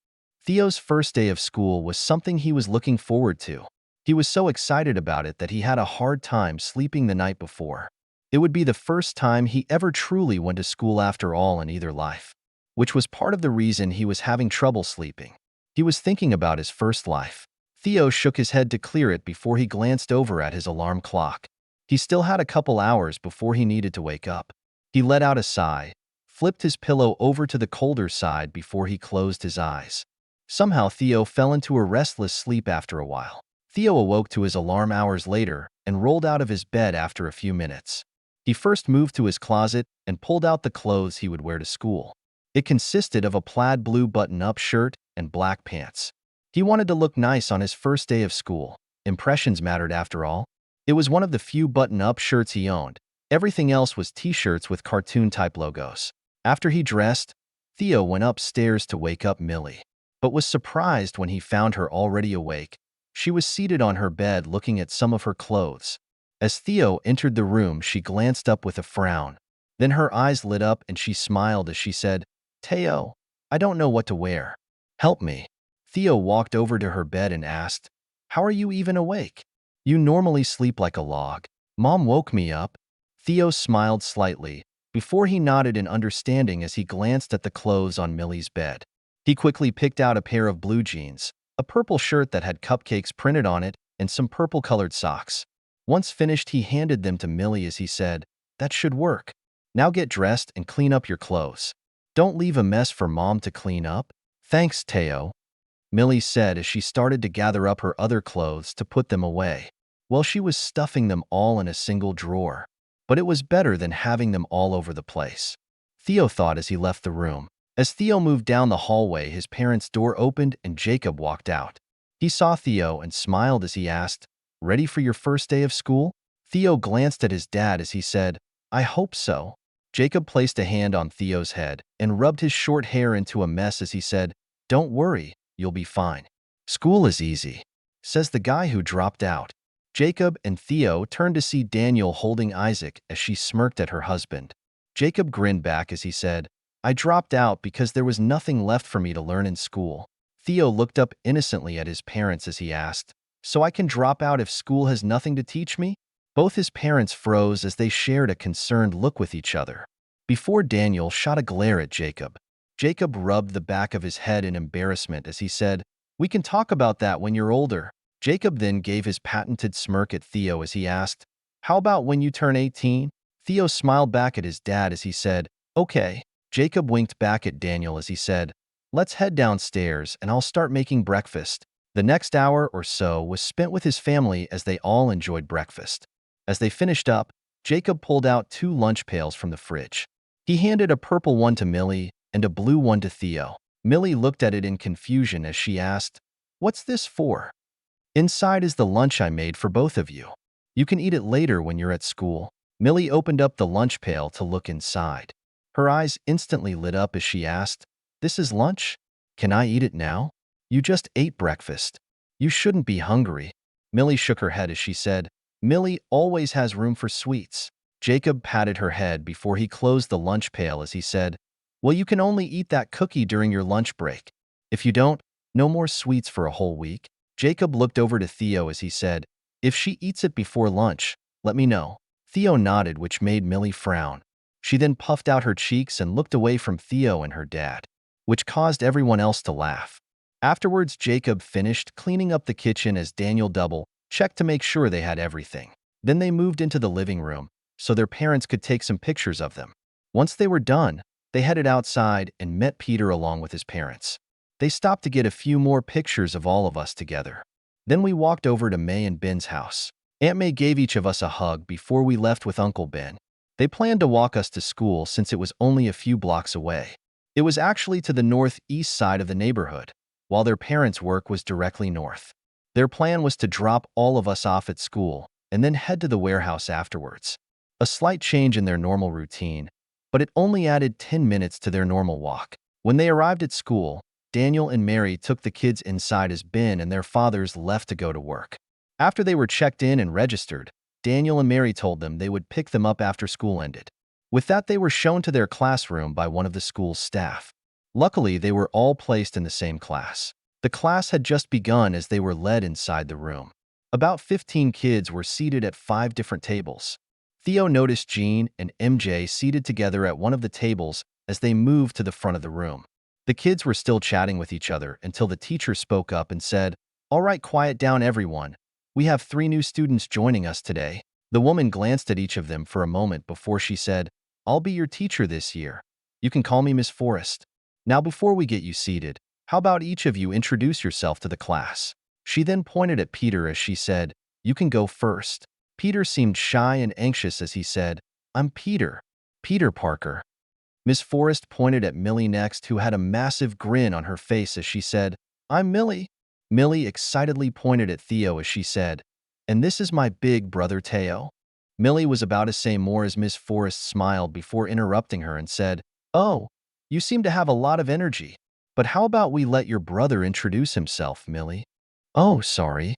Theo's first day of school was something he was looking forward to. He was so excited about it that he had a hard time sleeping the night before. It would be the first time he ever truly went to school after all in either life, which was part of the reason he was having trouble sleeping. He was thinking about his first life. Theo shook his head to clear it before he glanced over at his alarm clock. He still had a couple hours before he needed to wake up. He let out a sigh, flipped his pillow over to the colder side before he closed his eyes. Somehow Theo fell into a restless sleep after a while. Theo awoke to his alarm hours later and rolled out of his bed after a few minutes. He first moved to his closet and pulled out the clothes he would wear to school. It consisted of a plaid blue button-up shirt and black pants. He wanted to look nice on his first day of school. Impressions mattered after all. It was one of the few button-up shirts he owned. Everything else was t-shirts with cartoon-type logos. After he dressed, Theo went upstairs to wake up Millie, but was surprised when he found her already awake. She was seated on her bed looking at some of her clothes. As Theo entered the room, she glanced up with a frown. Then her eyes lit up and she smiled as she said, "Theo, I don't know what to wear. Help me." Theo walked over to her bed and asked, "How are you even awake? You normally sleep like a log." "Mom woke me up." Theo smiled slightly before he nodded in understanding as he glanced at the clothes on Millie's bed. He quickly picked out a pair of blue jeans, a purple shirt that had cupcakes printed on it, and some purple-colored socks. Once finished, he handed them to Millie as he said, "That should work. Now get dressed and clean up your clothes. Don't leave a mess for Mom to clean up." "Thanks, Theo," Millie said as she started to gather up her other clothes to put them away. Well, she was stuffing them all in a single drawer, but it was better than having them all over the place, Theo thought as he left the room. As Theo moved down the hallway, his parents' door opened and Jacob walked out. He saw Theo and smiled as he asked, "Ready for your first day of school?" Theo glanced at his dad as he said, "I hope so." Jacob placed a hand on Theo's head and rubbed his short hair into a mess as he said, "Don't worry, you'll be fine. School is easy," says the guy who dropped out. Jacob and Theo turned to see Daniel holding Isaac as she smirked at her husband. Jacob grinned back as he said, "I dropped out because there was nothing left for me to learn in school." Theo looked up innocently at his parents as he asked, "So I can drop out if school has nothing to teach me?" Both his parents froze as they shared a concerned look with each other. Before Daniel shot a glare at Jacob. Jacob rubbed the back of his head in embarrassment as he said, "We can talk about that when you're older." Jacob then gave his patented smirk at Theo as he asked, "How about when you turn 18? Theo smiled back at his dad as he said, "Okay." Jacob winked back at Daniel as he said, "Let's head downstairs and I'll start making breakfast." The next hour or so was spent with his family as they all enjoyed breakfast. As they finished up, Jacob pulled out 2 lunch pails from the fridge. He handed a purple one to Millie and a blue one to Theo. Millie looked at it in confusion as she asked, "What's this for?" "Inside is the lunch I made for both of you. You can eat it later when you're at school." Millie opened up the lunch pail to look inside. Her eyes instantly lit up as she asked, "This is lunch? Can I eat it now? You just ate breakfast. You shouldn't be hungry." Millie shook her head as she said, Millie always has room for sweets. Jacob patted her head before he closed the lunch pail as he said, well, you can only eat that cookie during your lunch break. If you don't, no more sweets for a whole week. Jacob looked over to Theo as he said, if she eats it before lunch, let me know. Theo nodded, which made Millie frown. She then puffed out her cheeks and looked away from Theo and her dad, which caused everyone else to laugh. Afterwards, Jacob finished cleaning up the kitchen as Daniel double-checked to make sure they had everything. Then they moved into the living room so their parents could take some pictures of them. Once they were done, they headed outside and met Peter along with his parents. They stopped to get a few more pictures of all of us together. Then we walked over to May and Ben's house. Aunt May gave each of us a hug before we left with Uncle Ben. They planned to walk us to school since it was only a few blocks away. It was actually to the northeast side of the neighborhood, while their parents' work was directly north. Their plan was to drop all of us off at school and then head to the warehouse afterwards. A slight change in their normal routine, but it only added 10 minutes to their normal walk. When they arrived at school, Daniel and Mary took the kids inside as Ben and their fathers left to go to work. After they were checked in and registered, Daniel and Mary told them they would pick them up after school ended. With that, they were shown to their classroom by one of the school's staff. Luckily, they were all placed in the same class. The class had just begun as they were led inside the room. About 15 kids were seated at 5 different tables. Theo noticed Jean and MJ seated together at one of the tables as they moved to the front of the room. The kids were still chatting with each other until the teacher spoke up and said, all right, quiet down everyone. We have 3 new students joining us today. The woman glanced at each of them for a moment before she said, I'll be your teacher this year. You can call me Miss Forrest. Now before we get you seated, how about each of you introduce yourself to the class? She then pointed at Peter as she said, you can go first. Peter seemed shy and anxious as he said, I'm Peter. Peter Parker. Miss Forrest pointed at Millie next, who had a massive grin on her face as she said, I'm Millie. Millie excitedly pointed at Theo as she said, and this is my big brother Theo. Millie was about to say more as Miss Forrest smiled before interrupting her and said, oh, you seem to have a lot of energy. But how about we let your brother introduce himself, Millie? Oh, sorry.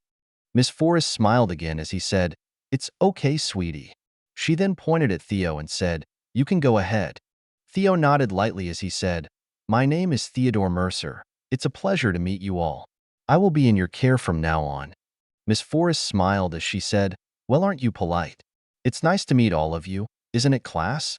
Miss Forrest smiled again as he said, it's okay, sweetie. She then pointed at Theo and said, you can go ahead. Theo nodded lightly as he said, my name is Theodore Mercer. It's a pleasure to meet you all. I will be in your care from now on. Miss Forrest smiled as she said, well, aren't you polite? It's nice to meet all of you, isn't it, class?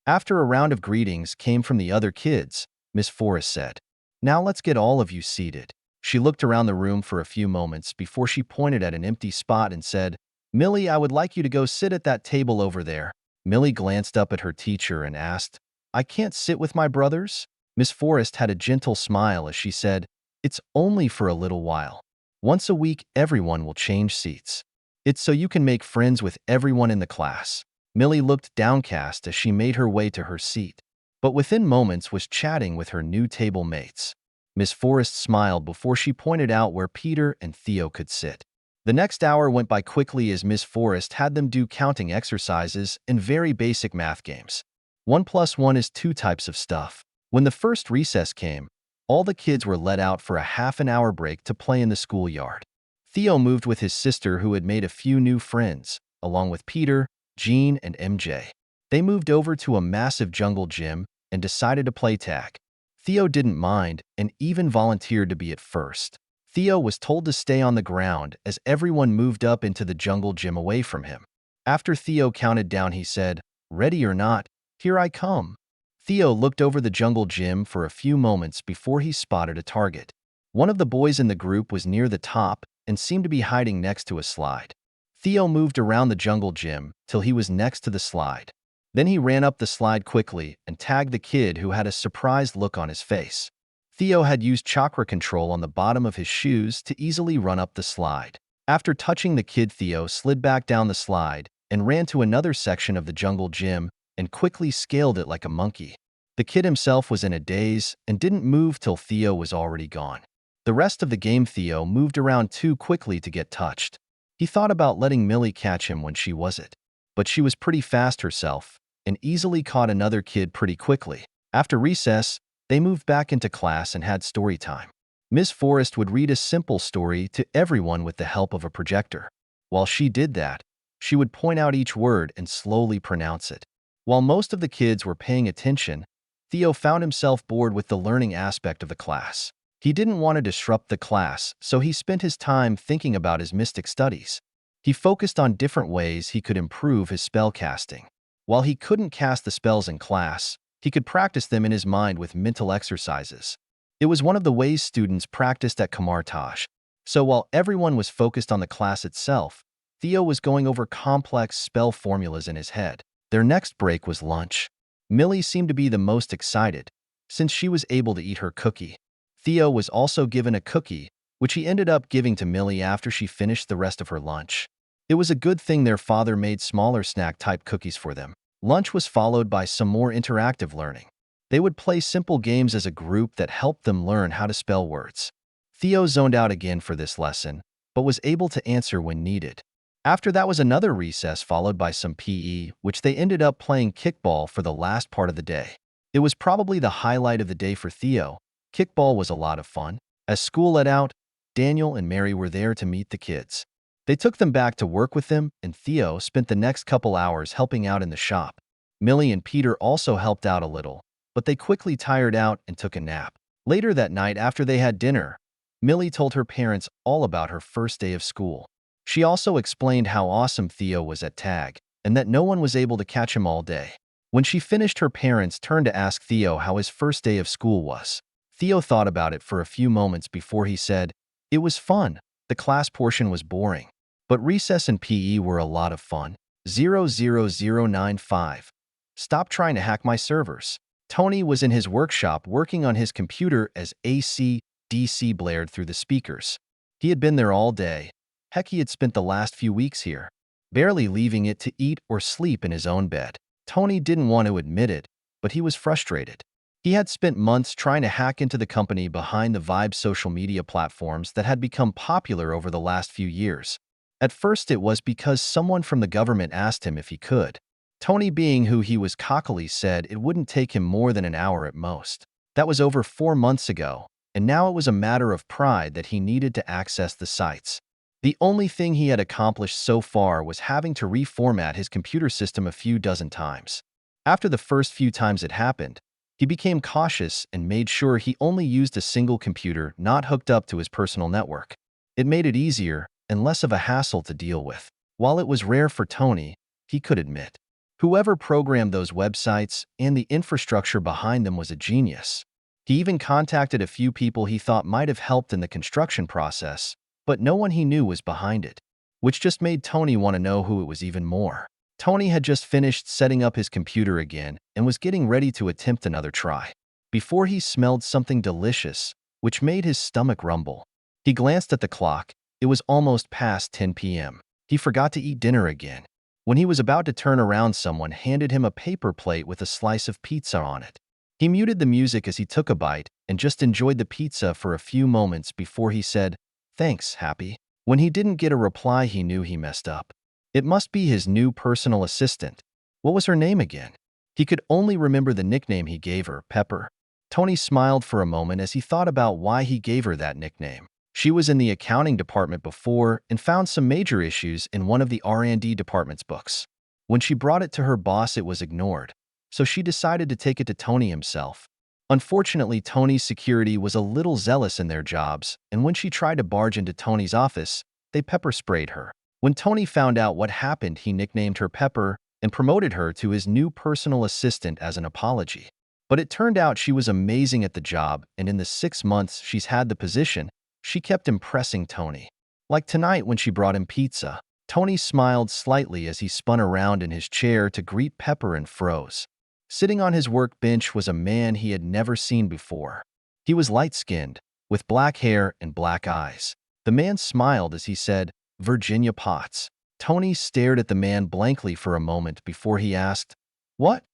After a round of greetings came from the other kids, Miss Forrest said, now let's get all of you seated. She looked around the room for a few moments before she pointed at an empty spot and said, Millie, I would like you to go sit at that table over there. Millie glanced up at her teacher and asked, I can't sit with my brothers? Miss Forrest had a gentle smile as she said, it's only for a little while. Once a week, everyone will change seats. It's so you can make friends with everyone in the class. Millie looked downcast as she made her way to her seat, but within moments was chatting with her new table mates. Miss Forrest smiled before she pointed out where Peter and Theo could sit. The next hour went by quickly as Miss Forrest had them do counting exercises and very basic math games. 1 + 1 is 2 types of stuff. When the first recess came, all the kids were let out for a half-an-hour break to play in the schoolyard. Theo moved with his sister, who had made a few new friends, along with Peter, Jean, and MJ. They moved over to a massive jungle gym and decided to play tag. Theo didn't mind and even volunteered to be at first. Theo was told to stay on the ground as everyone moved up into the jungle gym away from him. After Theo counted down, he said, ready or not, here I come. Theo looked over the jungle gym for a few moments before he spotted a target. One of the boys in the group was near the top and seemed to be hiding next to a slide. Theo moved around the jungle gym till he was next to the slide. Then he ran up the slide quickly and tagged the kid, who had a surprised look on his face. Theo had used chakra control on the bottom of his shoes to easily run up the slide. After touching the kid, Theo slid back down the slide and ran to another section of the jungle gym and quickly scaled it like a monkey. The kid himself was in a daze and didn't move till Theo was already gone. The rest of the game, Theo moved around too quickly to get touched. He thought about letting Millie catch him when she was it, but she was pretty fast herself and easily caught another kid pretty quickly. After recess, they moved back into class and had story time. Miss Forrest would read a simple story to everyone with the help of a projector. While she did that, she would point out each word and slowly pronounce it. While most of the kids were paying attention, Theo found himself bored with the learning aspect of the class. He didn't want to disrupt the class, so he spent his time thinking about his mystic studies. He focused on different ways he could improve his spell casting. While he couldn't cast the spells in class, he could practice them in his mind with mental exercises. It was one of the ways students practiced at Kamartaj. So while everyone was focused on the class itself, Theo was going over complex spell formulas in his head. Their next break was lunch. Millie seemed to be the most excited, since she was able to eat her cookie. Theo was also given a cookie, which he ended up giving to Millie after she finished the rest of her lunch. It was a good thing their father made smaller snack-type cookies for them. Lunch was followed by some more interactive learning. They would play simple games as a group that helped them learn how to spell words. Theo zoned out again for this lesson, but was able to answer when needed. After that was another recess followed by some PE, which they ended up playing kickball for the last part of the day. It was probably the highlight of the day for Theo. Kickball was a lot of fun. As school let out, Daniel and Mary were there to meet the kids. They took them back to work with them, and Theo spent the next couple hours helping out in the shop. Millie and Peter also helped out a little, but they quickly tired out and took a nap. Later that night, after they had dinner, Millie told her parents all about her first day of school. She also explained how awesome Theo was at tag, and that no one was able to catch him all day. When she finished, her parents turned to ask Theo how his first day of school was. Theo thought about it for a few moments before he said, "It was fun. The class portion was boring. But recess and PE were a lot of fun." 00095. Stop trying to hack my servers. Tony was in his workshop working on his computer as AC/DC blared through the speakers. He had been there all day. Heck, he had spent the last few weeks here, barely leaving it to eat or sleep in his own bed. Tony didn't want to admit it, but he was frustrated. He had spent months trying to hack into the company behind the Vibe social media platforms that had become popular over the last few years. At first, it was because someone from the government asked him if he could. Tony, being who he was, cockily said it wouldn't take him more than an hour at most. That was over 4 months ago, and now it was a matter of pride that he needed to access the sites. The only thing he had accomplished so far was having to reformat his computer system a few dozen times. After the first few times it happened, he became cautious and made sure he only used a single computer not hooked up to his personal network. It made it easier and less of a hassle to deal with. While it was rare for Tony, he could admit, whoever programmed those websites and the infrastructure behind them was a genius. He even contacted a few people he thought might have helped in the construction process, but no one he knew was behind it, which just made Tony want to know who it was even more. Tony had just finished setting up his computer again and was getting ready to attempt another try, before he smelled something delicious, which made his stomach rumble. He glanced at the clock. It was almost past 10 p.m. He forgot to eat dinner again. When he was about to turn around, someone handed him a paper plate with a slice of pizza on it. He muted the music as he took a bite and just enjoyed the pizza for a few moments before he said, "Thanks, Happy." When he didn't get a reply, he knew he messed up. It must be his new personal assistant. What was her name again? He could only remember the nickname he gave her, Pepper. Tony smiled for a moment as he thought about why he gave her that nickname. She was in the accounting department before and found some major issues in one of the R&D department's books. When she brought it to her boss, it was ignored, so she decided to take it to Tony himself. Unfortunately, Tony's security was a little zealous in their jobs, and when she tried to barge into Tony's office, they pepper sprayed her. When Tony found out what happened, he nicknamed her Pepper and promoted her to his new personal assistant as an apology. But it turned out she was amazing at the job, and in the 6 months she's had the position, she kept impressing Tony. Like tonight when she brought him pizza. Tony smiled slightly as he spun around in his chair to greet Pepper and froze. Sitting on his workbench was a man he had never seen before. He was light-skinned, with black hair and black eyes. The man smiled as he said, "Virginia Potts." Tony stared at the man blankly for a moment before he asked, "What?"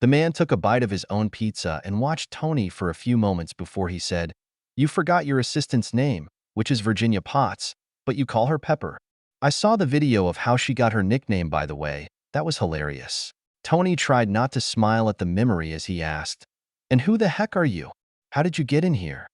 The man took a bite of his own pizza and watched Tony for a few moments before he said, "You forgot your assistant's name, which is Virginia Potts, but you call her Pepper. I saw the video of how she got her nickname, by the way. That was hilarious." Tony tried not to smile at the memory as he asked, "And who the heck are you? How did you get in here?"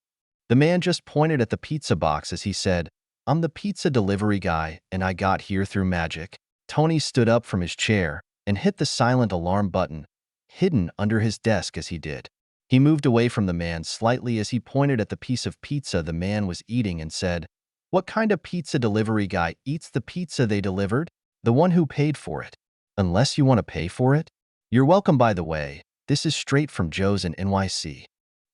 The man just pointed at the pizza box as he said, I'm the pizza delivery guy, and I got here through magic. Tony stood up from his chair and hit the silent alarm button, hidden under his desk as he did. He moved away from the man slightly as he pointed at the piece of pizza the man was eating and said, What kind of pizza delivery guy eats the pizza they delivered? The one who paid for it. Unless you want to pay for it? You're welcome, by the way. This is straight from Joe's in NYC.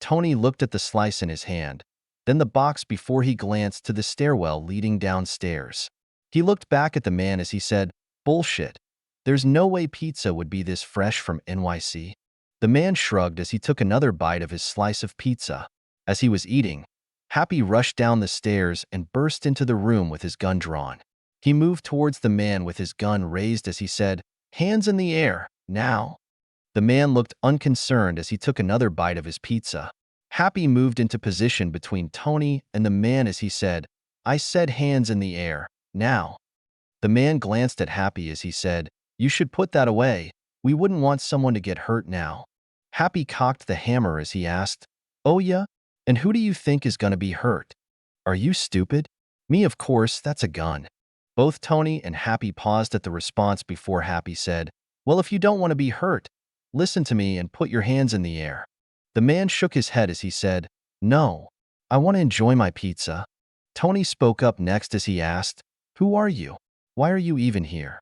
Tony looked at the slice in his hand, then the box before he glanced to the stairwell leading downstairs. He looked back at the man as he said, Bullshit. There's no way pizza would be this fresh from NYC. The man shrugged as he took another bite of his slice of pizza. As he was eating, Happy rushed down the stairs and burst into the room with his gun drawn. He moved towards the man with his gun raised as he said, Hands in the air, now. The man looked unconcerned as he took another bite of his pizza. Happy moved into position between Tony and the man as he said, I said hands in the air, now. The man glanced at Happy as he said, You should put that away. We wouldn't want someone to get hurt now. Happy cocked the hammer as he asked, Oh yeah? And who do you think is gonna be hurt? Are you stupid? Me, of course, that's a gun. Both Tony and Happy paused at the response before Happy said, Well, if you don't want to be hurt, listen to me and put your hands in the air. The man shook his head as he said, No, I want to enjoy my pizza. Tony spoke up next as he asked, Who are you? Why are you even here?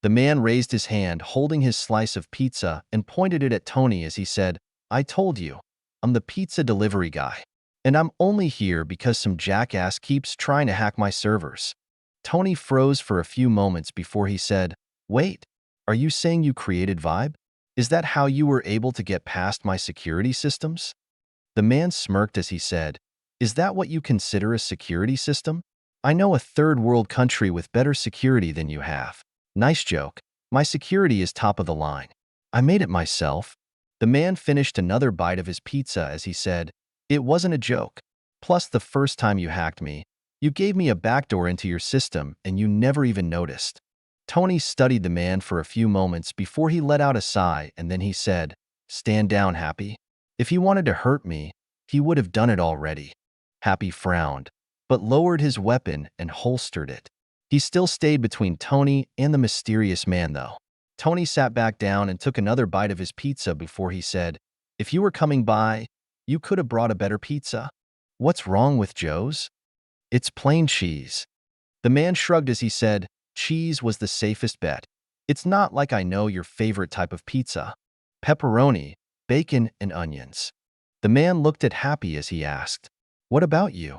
The man raised his hand holding his slice of pizza and pointed it at Tony as he said, I told you, I'm the pizza delivery guy. And I'm only here because some jackass keeps trying to hack my servers. Tony froze for a few moments before he said, Wait, are you saying you created Vibe? Is that how you were able to get past my security systems? The man smirked as he said, Is that what you consider a security system? I know a third world country with better security than you have. Nice joke. My security is top of the line. I made it myself. The man finished another bite of his pizza as he said, It wasn't a joke. Plus, the first time you hacked me, you gave me a backdoor into your system and you never even noticed. Tony studied the man for a few moments before he let out a sigh and then he said, Stand down, Happy. If he wanted to hurt me, he would have done it already. Happy frowned, but lowered his weapon and holstered it. He still stayed between Tony and the mysterious man, though. Tony sat back down and took another bite of his pizza before he said, If you were coming by, you could have brought a better pizza. What's wrong with Joe's? It's plain cheese. The man shrugged as he said, Cheese was the safest bet. It's not like I know your favorite type of pizza. Pepperoni, bacon, and onions. The man looked at Happy as he asked, What about you?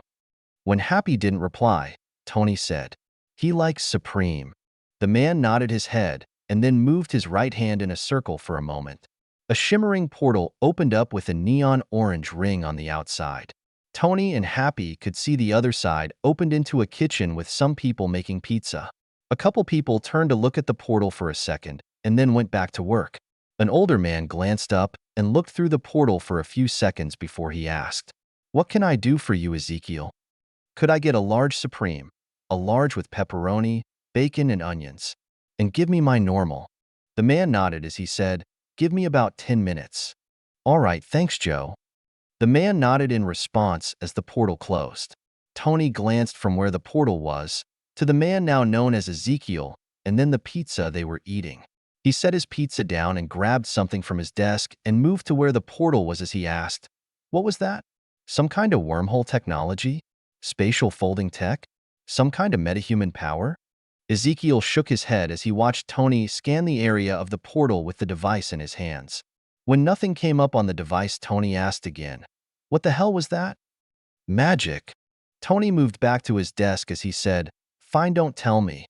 When Happy didn't reply, Tony said, He likes supreme. The man nodded his head and then moved his right hand in a circle for a moment. A shimmering portal opened up with a neon orange ring on the outside. Tony and Happy could see the other side opened into a kitchen with some people making pizza. A couple people turned to look at the portal for a second and then went back to work. An older man glanced up and looked through the portal for a few seconds before he asked, What can I do for you, Ezekiel? Could I get a large supreme, a large with pepperoni, bacon, and onions, and give me my normal? The man nodded as he said, Give me about 10 minutes. All right, thanks, Joe. The man nodded in response as the portal closed. Tony glanced from where the portal was to the man now known as Ezekiel and then the pizza they were eating. He set his pizza down and grabbed something from his desk and moved to where the portal was as he asked, What was that? Some kind of wormhole technology? Spatial folding tech? Some kind of metahuman power? Ezekiel shook his head as he watched Tony scan the area of the portal with the device in his hands. When nothing came up on the device, Tony asked again, What the hell was that? Magic. Tony moved back to his desk as he said, Fine, don't tell me.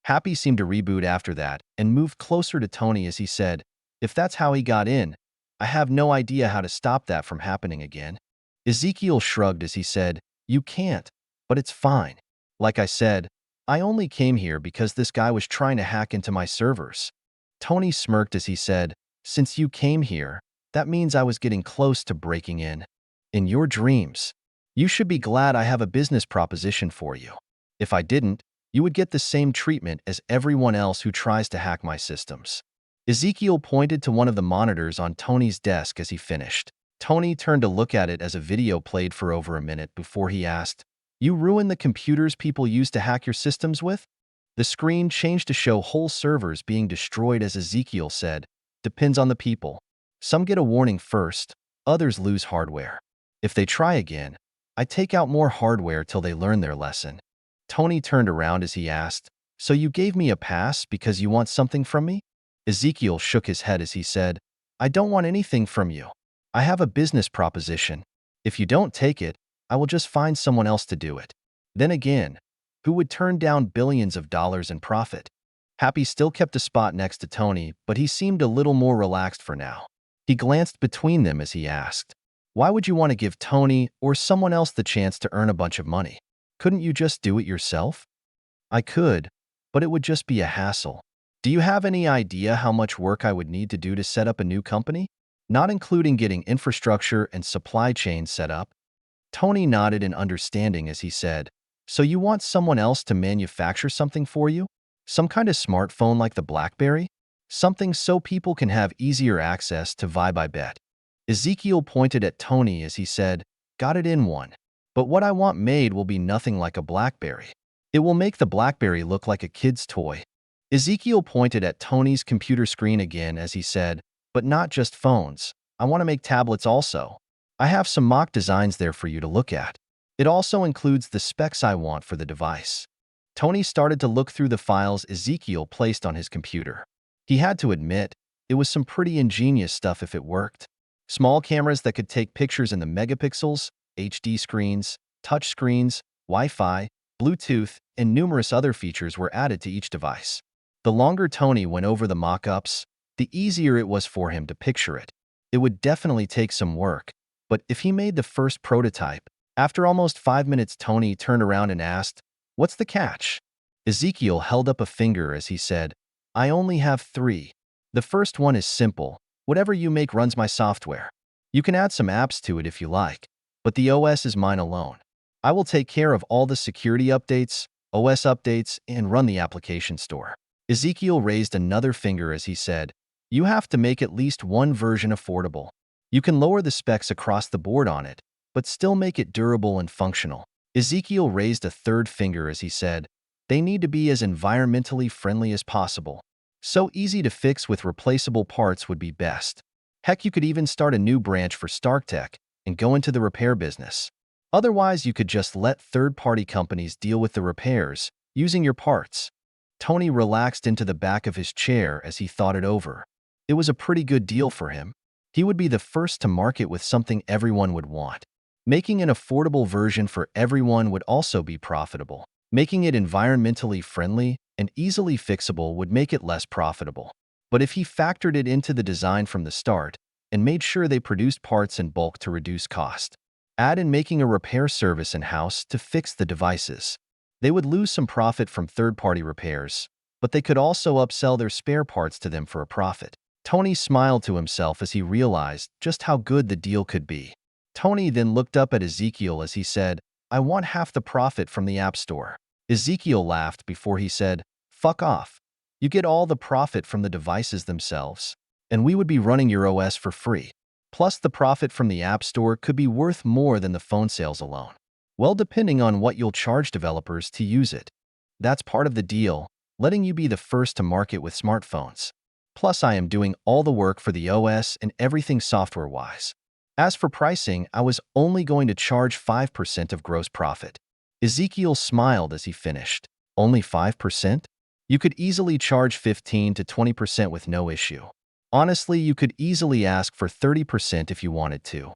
Happy seemed to reboot after that and moved closer to Tony as he said, If that's how he got in, I have no idea how to stop that from happening again. Ezekiel shrugged as he said, You can't, but it's fine. Like I said, I only came here because this guy was trying to hack into my servers. Tony smirked as he said, Since you came here, that means I was getting close to breaking in. In your dreams. You should be glad I have a business proposition for you. If I didn't, you would get the same treatment as everyone else who tries to hack my systems. Ezekiel pointed to one of the monitors on Tony's desk as he finished. Tony turned to look at it as a video played for over a minute before he asked, "You ruined the computers people used to hack your systems with?" The screen changed to show whole servers being destroyed as Ezekiel said, "Depends on the people. Some get a warning first, others lose hardware. If they try again, I take out more hardware till they learn their lesson." Tony turned around as he asked, "So you gave me a pass because you want something from me?" Ezekiel shook his head as he said, "I don't want anything from you. I have a business proposition. If you don't take it, I will just find someone else to do it." Then again, who would turn down billions of dollars in profit? Happy still kept a spot next to Tony, but he seemed a little more relaxed for now. He glanced between them as he asked, "Why would you want to give Tony or someone else the chance to earn a bunch of money? Couldn't you just do it yourself?" "I could, but it would just be a hassle. Do you have any idea how much work I would need to do to set up a new company? Not including getting infrastructure and supply chains set up?" Tony nodded in understanding as he said, "So you want someone else to manufacture something for you? Some kind of smartphone like the BlackBerry? Something so people can have easier access to Vibe, I bet." Ezekiel pointed at Tony as he said, "Got it in one. But what I want made will be nothing like a BlackBerry. It will make the BlackBerry look like a kid's toy." Ezekiel pointed at Tony's computer screen again as he said, "But not just phones. I want to make tablets also. I have some mock designs there for you to look at. It also includes the specs I want for the device." Tony started to look through the files Ezekiel placed on his computer. He had to admit, it was some pretty ingenious stuff if it worked. Small cameras that could take pictures in the megapixels, HD screens, touch screens, Wi-Fi, Bluetooth, and numerous other features were added to each device. The longer Tony went over the mock-ups, the easier it was for him to picture it. It would definitely take some work, but if he made the first prototype, after almost 5 minutes Tony turned around and asked, "What's the catch?" Ezekiel held up a finger as he said, "I only have 3. The first one is simple. Whatever you make runs my software. You can add some apps to it if you like, but the OS is mine alone. I will take care of all the security updates, OS updates, and run the application store." Ezekiel raised another finger as he said, "You have to make at least one version affordable. You can lower the specs across the board on it, but still make it durable and functional." Ezekiel raised a third finger as he said, "They need to be as environmentally friendly as possible. So easy to fix with replaceable parts would be best. Heck, you could even start a new branch for StarkTech and go into the repair business. Otherwise, you could just let third-party companies deal with the repairs, using your parts." Tony relaxed into the back of his chair as he thought it over. It was a pretty good deal for him. He would be the first to market with something everyone would want. Making an affordable version for everyone would also be profitable. Making it environmentally friendly and easily fixable would make it less profitable. But if he factored it into the design from the start and made sure they produced parts in bulk to reduce cost, add in making a repair service in-house to fix the devices, they would lose some profit from third-party repairs, but they could also upsell their spare parts to them for a profit. Tony smiled to himself as he realized just how good the deal could be. Tony then looked up at Ezekiel as he said, "I want half the profit from the App Store." Ezekiel laughed before he said, "Fuck off. You get all the profit from the devices themselves, and we would be running your OS for free. Plus, the profit from the App Store could be worth more than the phone sales alone. Well, depending on what you'll charge developers to use it. That's part of the deal, letting you be the first to market with smartphones. Plus, I am doing all the work for the OS and everything software-wise. As for pricing, I was only going to charge 5% of gross profit." Ezekiel smiled as he finished. "Only 5%? You could easily charge 15 to 20% with no issue. Honestly, you could easily ask for 30% if you wanted to."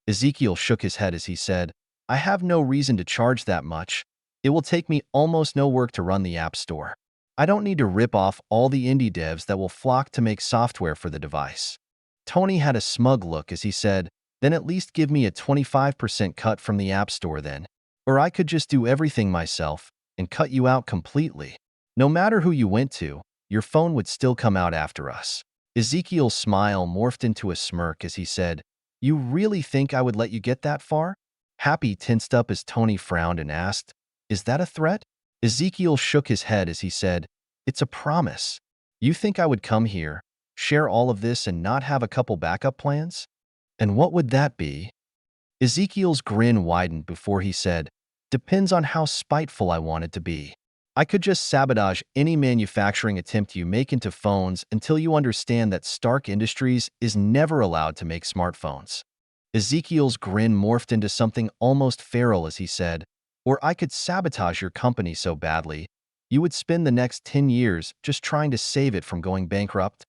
Ezekiel shook his head as he said, "I have no reason to charge that much. It will take me almost no work to run the App Store. I don't need to rip off all the indie devs that will flock to make software for the device." Tony had a smug look as he said, "Then at least give me a 25% cut from the App Store then. Or I could just do everything myself and cut you out completely. No matter who you went to, your phone would still come out after us." Ezekiel's smile morphed into a smirk as he said, "You really think I would let you get that far?" Happy tensed up as Tony frowned and asked, "Is that a threat?" Ezekiel shook his head as he said, "It's a promise. You think I would come here, share all of this and not have a couple backup plans?" And what would that be? Ezekiel's grin widened before he said, depends on how spiteful I want it to be. I could just sabotage any manufacturing attempt you make into phones until you understand that Stark Industries is never allowed to make smartphones. Ezekiel's grin morphed into something almost feral as he said, or I could sabotage your company so badly, you would spend the next 10 years just trying to save it from going bankrupt.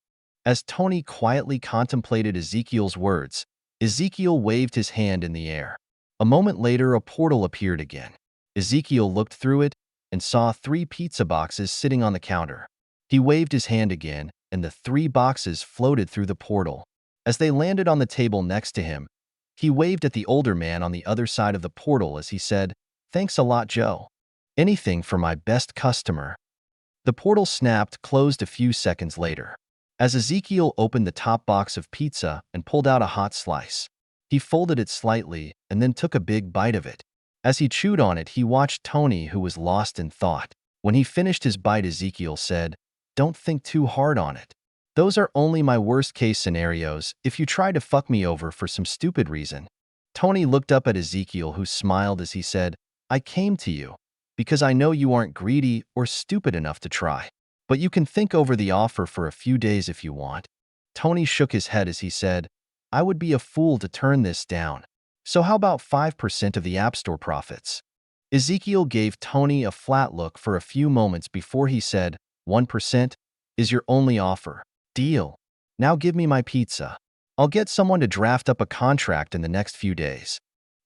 As Tony quietly contemplated Ezekiel's words, Ezekiel waved his hand in the air. A moment later, a portal appeared again. Ezekiel looked through it and saw 3 pizza boxes sitting on the counter. He waved his hand again, and the 3 boxes floated through the portal. As they landed on the table next to him, he waved at the older man on the other side of the portal as he said, "Thanks a lot, Joe. Anything for my best customer." The portal snapped closed a few seconds later. As Ezekiel opened the top box of pizza and pulled out a hot slice, he folded it slightly and then took a big bite of it. As he chewed on it, he watched Tony, who was lost in thought. When he finished his bite, Ezekiel said, "Don't think too hard on it. Those are only my worst-case scenarios if you try to fuck me over for some stupid reason." Tony looked up at Ezekiel, who smiled as he said, "I came to you because I know you aren't greedy or stupid enough to try. But you can think over the offer for a few days if you want." Tony shook his head as he said, "I would be a fool to turn this down. So how about 5% of the App Store profits?" Ezekiel gave Tony a flat look for a few moments before he said, 1% is your only offer. Deal. Now give me my pizza. I'll get someone to draft up a contract in the next few days.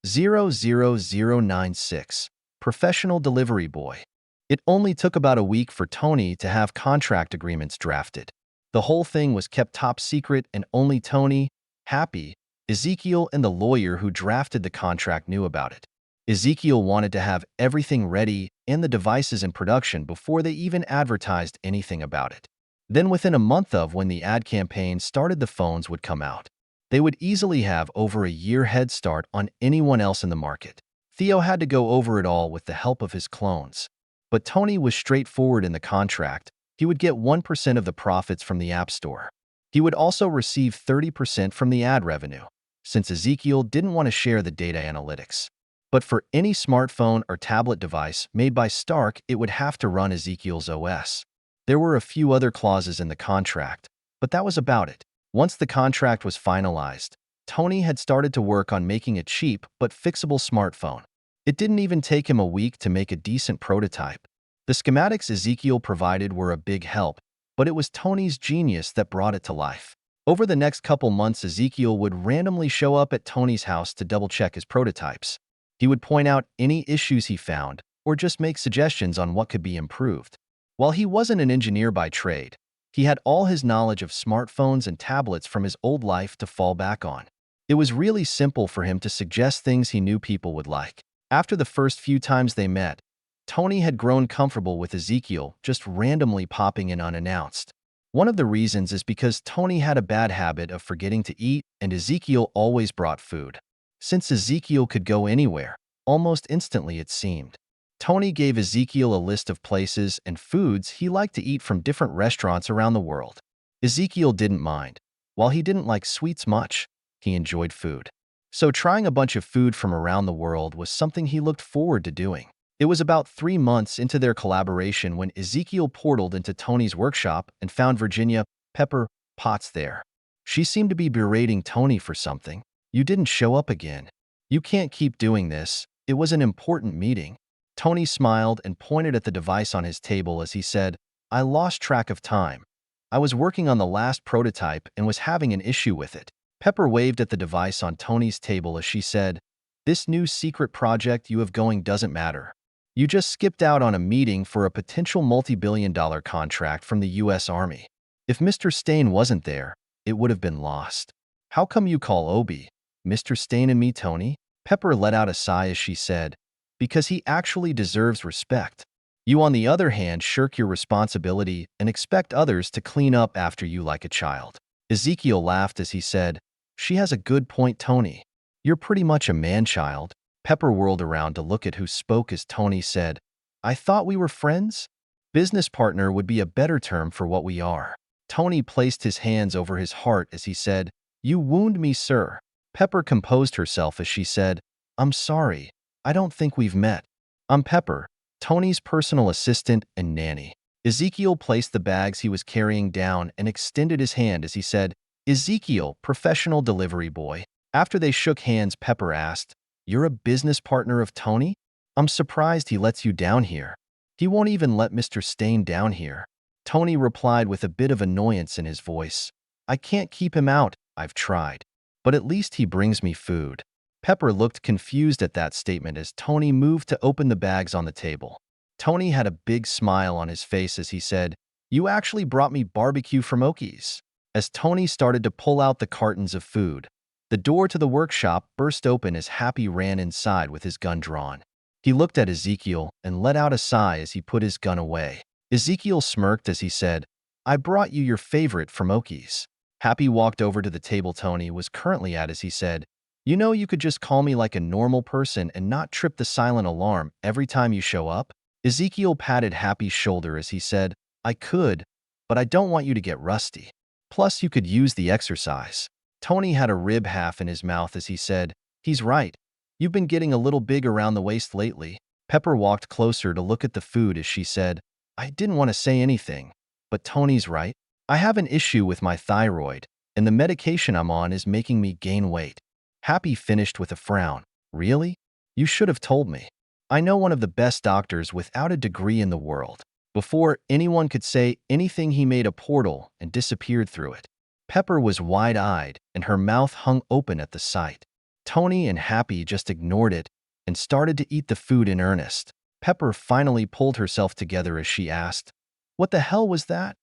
00096. Professional Delivery Boy. It only took about a week for Tony to have contract agreements drafted. The whole thing was kept top secret and only Tony, Happy, Ezekiel, and the lawyer who drafted the contract knew about it. Ezekiel wanted to have everything ready and the devices in production before they even advertised anything about it. Then within a month of when the ad campaign started, the phones would come out. They would easily have over a year head start on anyone else in the market. Theo had to go over it all with the help of his clones. But Tony was straightforward in the contract. He would get 1% of the profits from the App Store. He would also receive 30% from the ad revenue, since Ezekiel didn't want to share the data analytics. But for any smartphone or tablet device made by Stark, it would have to run Ezekiel's OS. There were a few other clauses in the contract, but that was about it. Once the contract was finalized, Tony had started to work on making a cheap but fixable smartphone. It didn't even take him a week to make a decent prototype. The schematics Ezekiel provided were a big help, but it was Tony's genius that brought it to life. Over the next couple months, Ezekiel would randomly show up at Tony's house to double-check his prototypes. He would point out any issues he found, or just make suggestions on what could be improved. While he wasn't an engineer by trade, he had all his knowledge of smartphones and tablets from his old life to fall back on. It was really simple for him to suggest things he knew people would like. After the first few times they met, Tony had grown comfortable with Ezekiel just randomly popping in unannounced. One of the reasons is because Tony had a bad habit of forgetting to eat, and Ezekiel always brought food. Since Ezekiel could go anywhere, almost instantly it seemed, Tony gave Ezekiel a list of places and foods he liked to eat from different restaurants around the world. Ezekiel didn't mind. While he didn't like sweets much, he enjoyed food. So trying a bunch of food from around the world was something he looked forward to doing. It was about 3 months into their collaboration when Ezekiel portaled into Tony's workshop and found Virginia Pepper Potts there. She seemed to be berating Tony for something. "You didn't show up again. You can't keep doing this. It was an important meeting." Tony smiled and pointed at the device on his table as he said, "I lost track of time. I was working on the last prototype and was having an issue with it." Pepper waved at the device on Tony's table as she said, "This new secret project you have going doesn't matter. You just skipped out on a meeting for a potential multi-billion-dollar contract from the U.S. Army. If Mr. Stain wasn't there, it would have been lost. How come you call Obi Mr. Stain and me Tony?" Pepper let out a sigh as she said, "Because he actually deserves respect. You, on the other hand, shirk your responsibility and expect others to clean up after you like a child." Ezekiel laughed as he said, "She has a good point, Tony. You're pretty much a man-child." Pepper whirled around to look at who spoke as Tony said, "I thought we were friends? Business partner would be a better term for what we are." Tony placed his hands over his heart as he said, "You wound me, sir." Pepper composed herself as she said, I'm sorry, I don't think we've met. I'm Pepper, Tony's personal assistant and nanny. Ezekiel placed the bags he was carrying down and extended his hand as he said, Ezekiel, professional delivery boy. After they shook hands, Pepper asked, You're a business partner of Tony? I'm surprised he lets you down here. He won't even let Mr. Stain down here. Tony replied with a bit of annoyance in his voice. I can't keep him out, I've tried. But at least he brings me food. Pepper looked confused at that statement as Tony moved to open the bags on the table. Tony had a big smile on his face as he said, You actually brought me barbecue from Okies. As Tony started to pull out the cartons of food, the door to the workshop burst open as Happy ran inside with his gun drawn. He looked at Ezekiel and let out a sigh as he put his gun away. Ezekiel smirked as he said, I brought you your favorite from Okies. Happy walked over to the table Tony was currently at as he said, You know you could just call me like a normal person and not trip the silent alarm every time you show up? Ezekiel patted Happy's shoulder as he said, I could, but I don't want you to get rusty. Plus, you could use the exercise. Tony had a rib half in his mouth as he said, He's right. You've been getting a little big around the waist lately. Pepper walked closer to look at the food as she said, I didn't want to say anything, but Tony's right. I have an issue with my thyroid, and the medication I'm on is making me gain weight. Happy finished with a frown. Really? You should have told me. I know one of the best doctors without a degree in the world. Before anyone could say anything, he made a portal and disappeared through it. Pepper was wide-eyed, and her mouth hung open at the sight. Tony and Happy just ignored it and started to eat the food in earnest. Pepper finally pulled herself together as she asked, What the hell was that?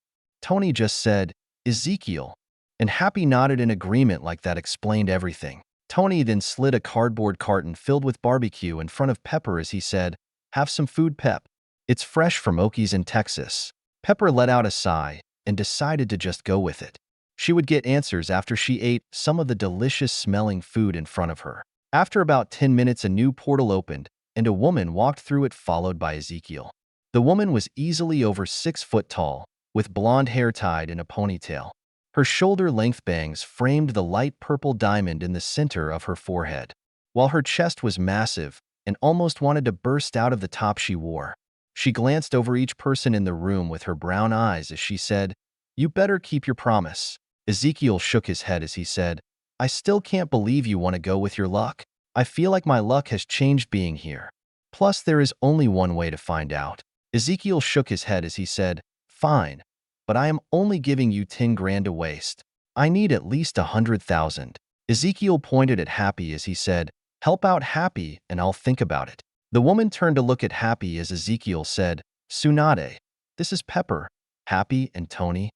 Tony just said, Ezekiel, and Happy nodded in agreement like that explained everything. Tony then slid a cardboard carton filled with barbecue in front of Pepper as he said, Have some food, Pep. It's fresh from Okies in Texas. Pepper let out a sigh and decided to just go with it. She would get answers after she ate some of the delicious-smelling food in front of her. After about 10 minutes, a new portal opened, and a woman walked through it followed by Ezekiel. The woman was easily over 6 foot tall, with blonde hair tied in a ponytail. Her shoulder-length bangs framed the light purple diamond in the center of her forehead, while her chest was massive and almost wanted to burst out of the top she wore. She glanced over each person in the room with her brown eyes as she said, You better keep your promise. Ezekiel shook his head as he said, I still can't believe you want to go with your luck. I feel like my luck has changed being here. Plus, there is only one way to find out. Ezekiel shook his head as he said, Fine, but I am only giving you 10 grand to waste. I need at least 100,000. Ezekiel pointed at Happy as he said, Help out Happy and I'll think about it. The woman turned to look at Happy as Ezekiel said, Tsunade, this is Pepper, Happy and Tony.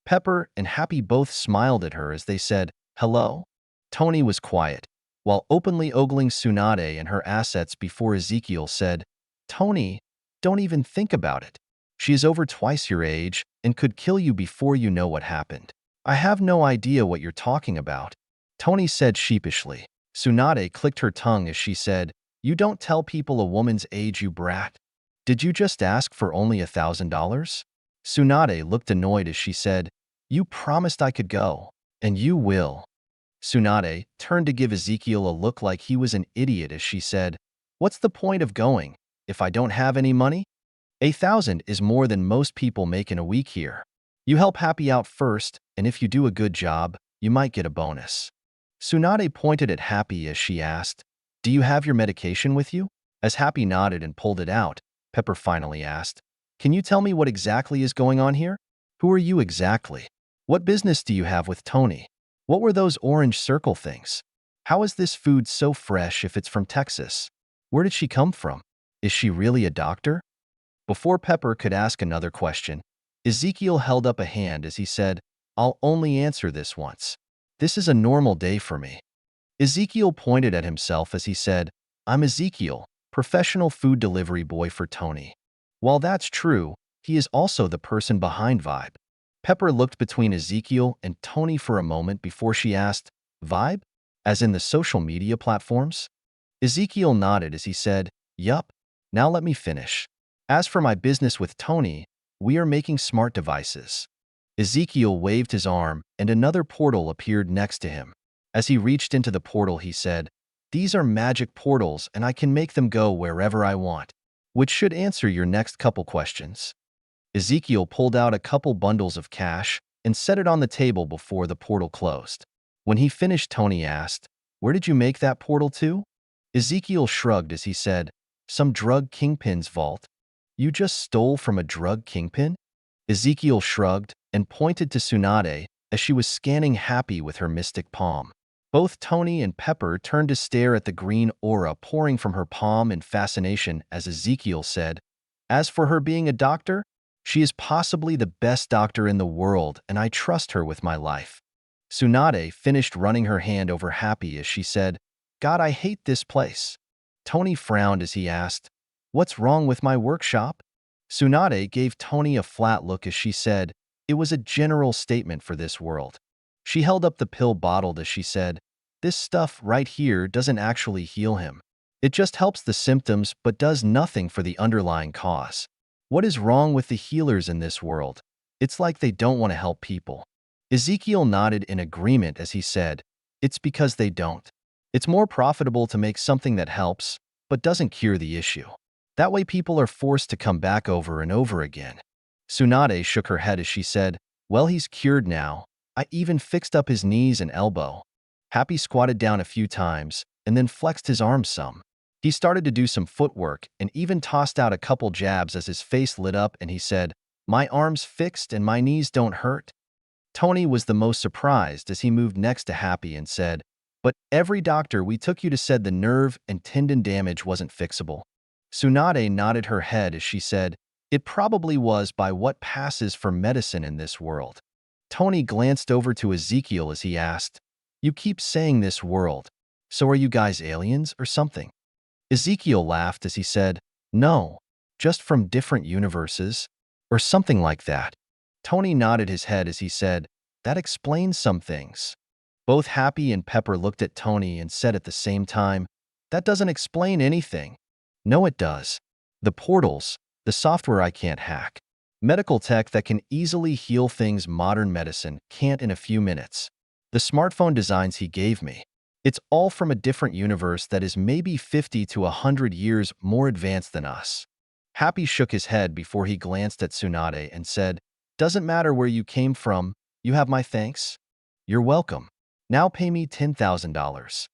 Pepper and Happy both smiled at her as they said, Hello? Tony was quiet, while openly ogling Tsunade and her assets before Ezekiel said, Tony, don't even think about it. She is over twice your age and could kill you before you know what happened. I have no idea what you're talking about. Tony said sheepishly. Tsunade clicked her tongue as she said, You don't tell people a woman's age, you brat. Did you just ask for only $1,000? Tsunade looked annoyed as she said, You promised I could go, and you will. Tsunade turned to give Ezekiel a look like he was an idiot as she said, What's the point of going if I don't have any money? 1,000 is more than most people make in a week here. You help Happy out first, and if you do a good job, you might get a bonus. Tsunade pointed at Happy as she asked, Do you have your medication with you? As Happy nodded and pulled it out, Pepper finally asked, Can you tell me what exactly is going on here? Who are you exactly? What business do you have with Tony? What were those orange circle things? How is this food so fresh if it's from Texas? Where did she come from? Is she really a doctor? Before Pepper could ask another question, Ezekiel held up a hand as he said, I'll only answer this once. This is a normal day for me. Ezekiel pointed at himself as he said, I'm Ezekiel, professional food delivery boy for Tony. While that's true, he is also the person behind Vibe. Pepper looked between Ezekiel and Tony for a moment before she asked, Vibe? As in the social media platforms? Ezekiel nodded as he said, Yup. Now let me finish. As for my business with Tony, we are making smart devices. Ezekiel waved his arm and another portal appeared next to him. As he reached into the portal, he said, "These are magic portals and I can make them go wherever I want," which should answer your next couple questions. Ezekiel pulled out a couple bundles of cash and set it on the table before the portal closed. When he finished, Tony asked, "Where did you make that portal to?" Ezekiel shrugged as he said, "Some drug kingpin's vault." "You just stole from a drug kingpin?" Ezekiel shrugged and pointed to Tsunade as she was scanning Happy with her mystic palm. Both Tony and Pepper turned to stare at the green aura pouring from her palm in fascination as Ezekiel said, "As for her being a doctor, she is possibly the best doctor in the world and I trust her with my life." Tsunade finished running her hand over Happy as she said, "God, I hate this place." Tony frowned as he asked, "What's wrong with my workshop?" Tsunade gave Tony a flat look as she said, "It was a general statement for this world." She held up the pill bottle as she said, "This stuff right here doesn't actually heal him. It just helps the symptoms but does nothing for the underlying cause. What is wrong with the healers in this world? It's like they don't want to help people." Ezekiel nodded in agreement as he said, "It's because they don't. It's more profitable to make something that helps, but doesn't cure the issue. That way people are forced to come back over and over again." Tsunade shook her head as she said, "Well, he's cured now. I even fixed up his knees and elbow." Happy squatted down a few times and then flexed his arms some. He started to do some footwork and even tossed out a couple jabs as his face lit up and he said, "My arm's fixed and my knees don't hurt." Tony was the most surprised as he moved next to Happy and said, "But every doctor we took you to said the nerve and tendon damage wasn't fixable." Tsunade nodded her head as she said, "It probably was by what passes for medicine in this world." Tony glanced over to Ezekiel as he asked, "You keep saying this world, so are you guys aliens or something?" Ezekiel laughed as he said, "No, just from different universes, or something like that." Tony nodded his head as he said, "That explains some things." Both Happy and Pepper looked at Tony and said at the same time, "That doesn't explain anything." "No, it does. The portals, the software I can't hack. Medical tech that can easily heal things modern medicine can't in a few minutes. The smartphone designs he gave me. It's all from a different universe that is maybe 50 to 100 years more advanced than us." Happy shook his head before he glanced at Tsunade and said, "Doesn't matter where you came from, you have my thanks." "You're welcome. Now pay me $10,000.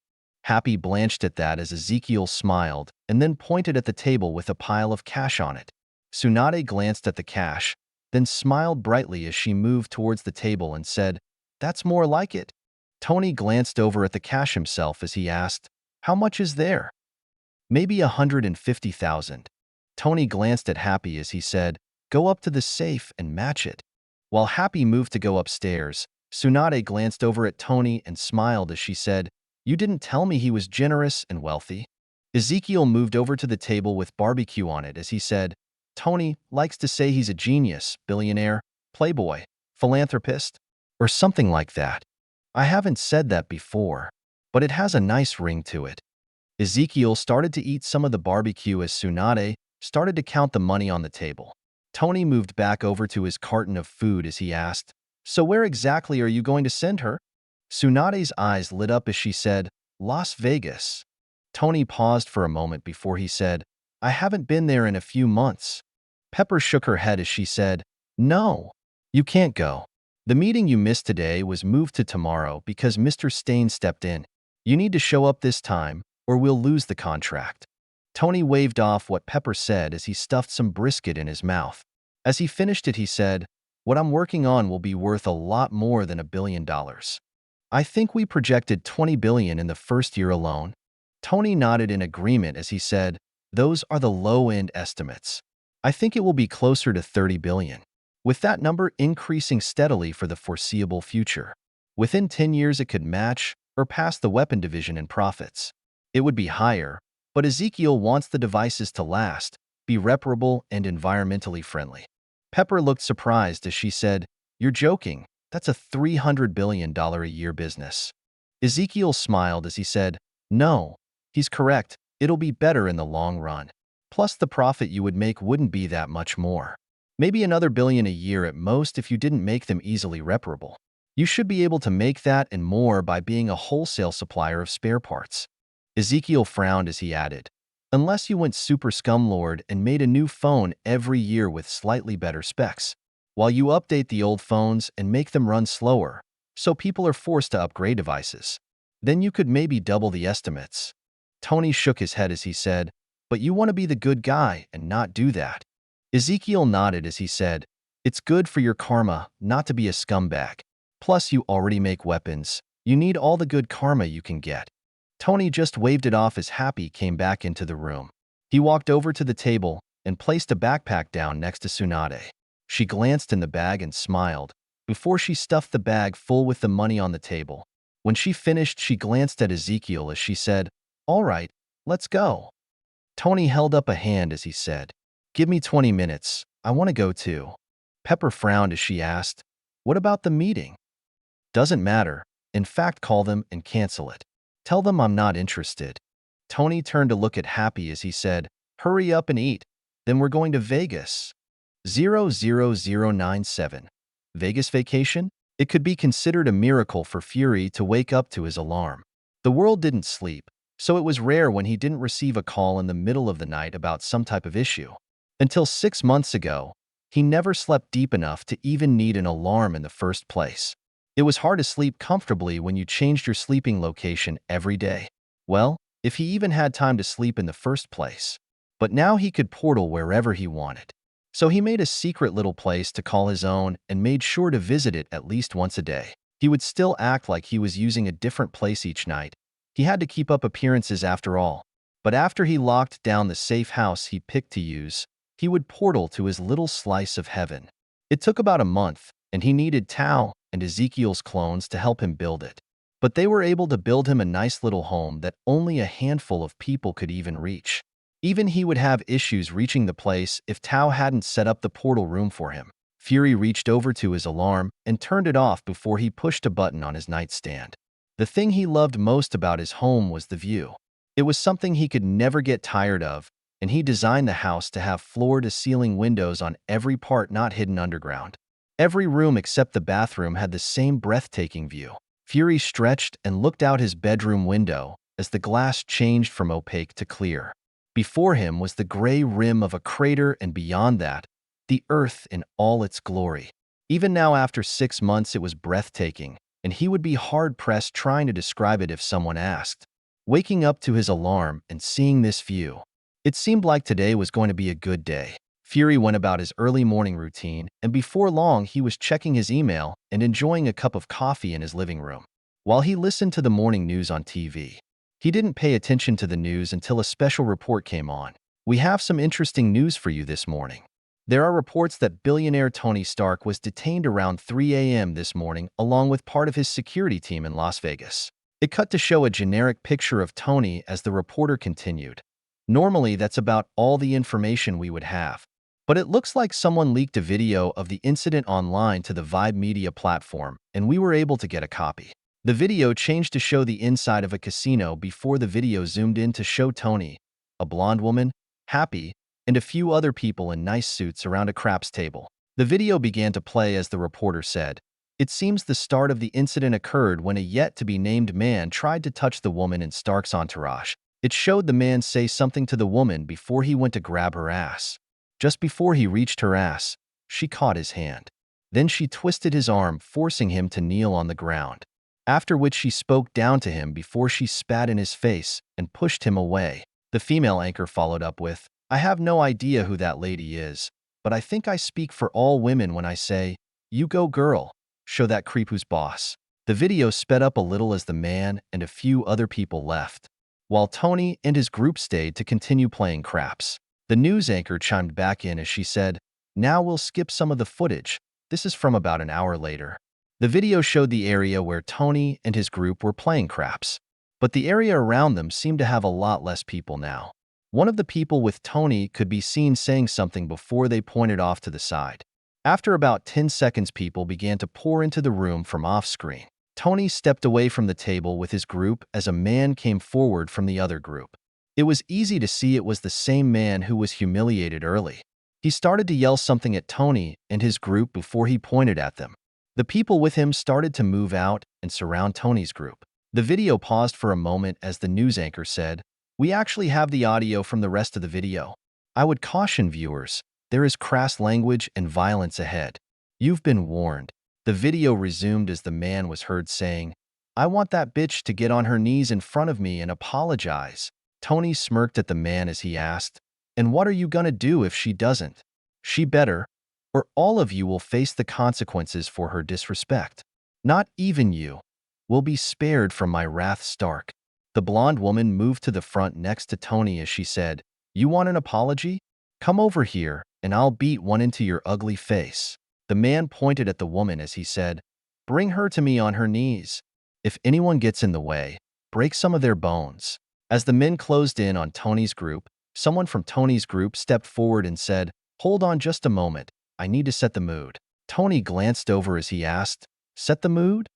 Happy blanched at that as Ezekiel smiled and then pointed at the table with a pile of cash on it. Tsunade glanced at the cash, then smiled brightly as she moved towards the table and said, "That's more like it." Tony glanced over at the cash himself as he asked, "How much is there?" "Maybe 150,000. Tony glanced at Happy as he said, "Go up to the safe and match it." While Happy moved to go upstairs, Tsunade glanced over at Tony and smiled as she said, "You didn't tell me he was generous and wealthy." Ezekiel moved over to the table with barbecue on it as he said, "Tony likes to say he's a genius, billionaire, playboy, philanthropist, or something like that. I haven't said that before, but it has a nice ring to it." Ezekiel started to eat some of the barbecue as Tsunade started to count the money on the table. Tony moved back over to his carton of food as he asked, "So where exactly are you going to send her?" Tsunade's eyes lit up as she said, "Las Vegas." Tony paused for a moment before he said, "I haven't been there in a few months." Pepper shook her head as she said, "No, you can't go. The meeting you missed today was moved to tomorrow because Mr. Stain stepped in. You need to show up this time or we'll lose the contract." Tony waved off what Pepper said as he stuffed some brisket in his mouth. As he finished it, he said, "What I'm working on will be worth a lot more than $1 billion. I think we projected 20 billion in the first year alone." Tony nodded in agreement as he said, "Those are the low-end estimates. I think it will be closer to 30 billion, with that number increasing steadily for the foreseeable future. Within 10 years it could match or pass the weapon division in profits. It would be higher, but Ezekiel wants the devices to last, be reparable, and environmentally friendly." Pepper looked surprised as she said, "You're joking. That's a $300 billion a year business." Ezekiel smiled as he said, "No, he's correct. It'll be better in the long run. Plus the profit you would make wouldn't be that much more. Maybe another billion a year at most if you didn't make them easily reparable." You should be able to make that and more by being a wholesale supplier of spare parts. Ezekiel frowned as he added, unless you went super scumlord and made a new phone every year with slightly better specs, while you update the old phones and make them run slower, so people are forced to upgrade devices. Then you could maybe double the estimates. Tony shook his head as he said, but you want to be the good guy and not do that. Ezekiel nodded as he said, it's good for your karma not to be a scumbag. Plus, you already make weapons. You need all the good karma you can get. Tony just waved it off as Happy came back into the room. He walked over to the table and placed a backpack down next to Tsunade. She glanced in the bag and smiled, before she stuffed the bag full with the money on the table. When she finished, she glanced at Ezekiel as she said, all right, let's go. Tony held up a hand as he said, give me 20 minutes. I want to go too. Pepper frowned as she asked, what about the meeting? Doesn't matter. In fact, call them and cancel it. Tell them I'm not interested. Tony turned to look at Happy as he said, hurry up and eat. Then we're going to Vegas. 00097. Vegas vacation? It could be considered a miracle for Fury to wake up to his alarm. The world didn't sleep, so it was rare when he didn't receive a call in the middle of the night about some type of issue. Until 6 months ago, he never slept deep enough to even need an alarm in the first place. It was hard to sleep comfortably when you changed your sleeping location every day. Well, if he even had time to sleep in the first place. But now he could portal wherever he wanted. So he made a secret little place to call his own and made sure to visit it at least once a day. He would still act like he was using a different place each night. He had to keep up appearances after all. But after he locked down the safe house he picked to use, he would portal to his little slice of heaven. It took about a month, and he needed Tao and Ezekiel's clones to help him build it. But they were able to build him a nice little home that only a handful of people could even reach. Even he would have issues reaching the place if Tao hadn't set up the portal room for him. Fury reached over to his alarm and turned it off before he pushed a button on his nightstand. The thing he loved most about his home was the view. It was something he could never get tired of, and he designed the house to have floor-to-ceiling windows on every part not hidden underground. Every room except the bathroom had the same breathtaking view. Fury stretched and looked out his bedroom window as the glass changed from opaque to clear. Before him was the gray rim of a crater, and beyond that, the earth in all its glory. Even now, after 6 months, it was breathtaking, and he would be hard-pressed trying to describe it if someone asked. Waking up to his alarm and seeing this view, it seemed like today was going to be a good day. Fury went about his early morning routine, and before long he was checking his email and enjoying a cup of coffee in his living room. While he listened to the morning news on TV, he didn't pay attention to the news until a special report came on. We have some interesting news for you this morning. There are reports that billionaire Tony Stark was detained around 3 a.m. this morning along with part of his security team in Las Vegas. It cut to show a generic picture of Tony as the reporter continued. Normally, that's about all the information we would have. But it looks like someone leaked a video of the incident online to the Vibe Media platform, and we were able to get a copy. The video changed to show the inside of a casino before the video zoomed in to show Tony, a blonde woman, Happy, and a few other people in nice suits around a craps table. The video began to play as the reporter said, "It seems the start of the incident occurred when a yet-to-be-named man tried to touch the woman in Stark's entourage. It showed the man say something to the woman before he went to grab her ass. Just before he reached her ass, she caught his hand. Then she twisted his arm, forcing him to kneel on the ground. After which she spoke down to him before she spat in his face and pushed him away." The female anchor followed up with, "I have no idea who that lady is, but I think I speak for all women when I say, you go girl, show that creep who's boss." The video sped up a little as the man and a few other people left, while Tony and his group stayed to continue playing craps. The news anchor chimed back in as she said, "Now we'll skip some of the footage. This is from about an hour later." The video showed the area where Tony and his group were playing craps, but the area around them seemed to have a lot less people now. One of the people with Tony could be seen saying something before they pointed off to the side. After about 10 seconds, people began to pour into the room from off-screen. Tony stepped away from the table with his group as a man came forward from the other group. It was easy to see it was the same man who was humiliated early. He started to yell something at Tony and his group before he pointed at them. The people with him started to move out and surround Tony's group. The video paused for a moment as the news anchor said, "We actually have the audio from the rest of the video. I would caution viewers, there is crass language and violence ahead. You've been warned." The video resumed as the man was heard saying, "I want that bitch to get on her knees in front of me and apologize." Tony smirked at the man as he asked, "And what are you gonna do if she doesn't?" "She better, or all of you will face the consequences for her disrespect. Not even you will be spared from my wrath, Stark." The blonde woman moved to the front next to Tony as she said, "You want an apology? Come over here, and I'll beat one into your ugly face." The man pointed at the woman as he said, "Bring her to me on her knees. If anyone gets in the way, break some of their bones." As the men closed in on Tony's group, someone from Tony's group stepped forward and said, "Hold on just a moment. I need to set the mood." Tony glanced over as he asked, "Set the mood?"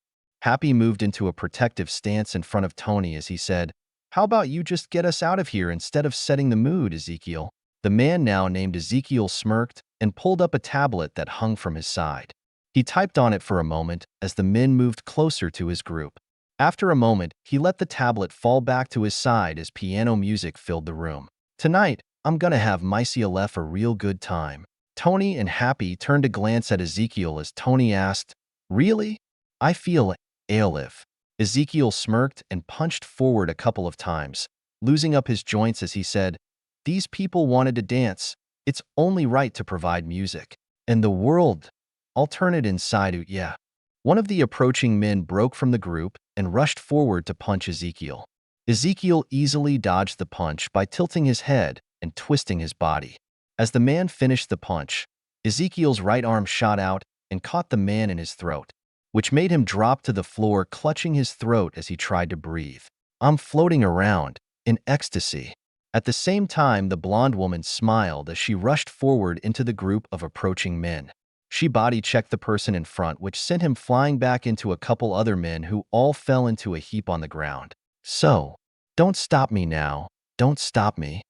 Happy moved into a protective stance in front of Tony as he said, "How about you just get us out of here instead of setting the mood, Ezekiel?" The man now named Ezekiel smirked and pulled up a tablet that hung from his side. He typed on it for a moment as the men moved closer to his group. After a moment, he let the tablet fall back to his side as piano music filled the room. "Tonight, I'm gonna have myself a real good time." Tony and Happy turned to glance at Ezekiel as Tony asked, "Really? I feel alive." Ezekiel smirked and punched forward a couple of times, losing up his joints as he said, "These people wanted to dance. It's only right to provide music. And the world, I'll turn it inside out, yeah." One of the approaching men broke from the group and rushed forward to punch Ezekiel. Ezekiel easily dodged the punch by tilting his head and twisting his body. As the man finished the punch, Ezekiel's right arm shot out and caught the man in his throat, which made him drop to the floor, clutching his throat as he tried to breathe. "I'm floating around, in ecstasy." At the same time, the blonde woman smiled as she rushed forward into the group of approaching men. She body-checked the person in front, which sent him flying back into a couple other men who all fell into a heap on the ground. "So, don't stop me now, don't stop me."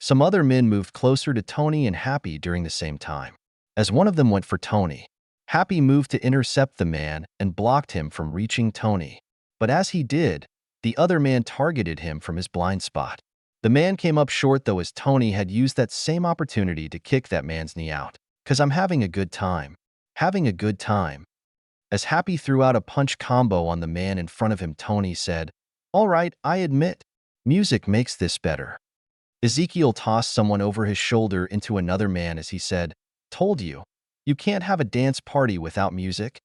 Some other men moved closer to Tony and Happy during the same time. As one of them went for Tony, Happy moved to intercept the man and blocked him from reaching Tony. But as he did, the other man targeted him from his blind spot. The man came up short though, as Tony had used that same opportunity to kick that man's knee out. "'Cause I'm having a good time. Having a good time." As Happy threw out a punch combo on the man in front of him, Tony said, "All right, I admit, music makes this better." Ezekiel tossed someone over his shoulder into another man as he said, "Told you, you can't have a dance party without music."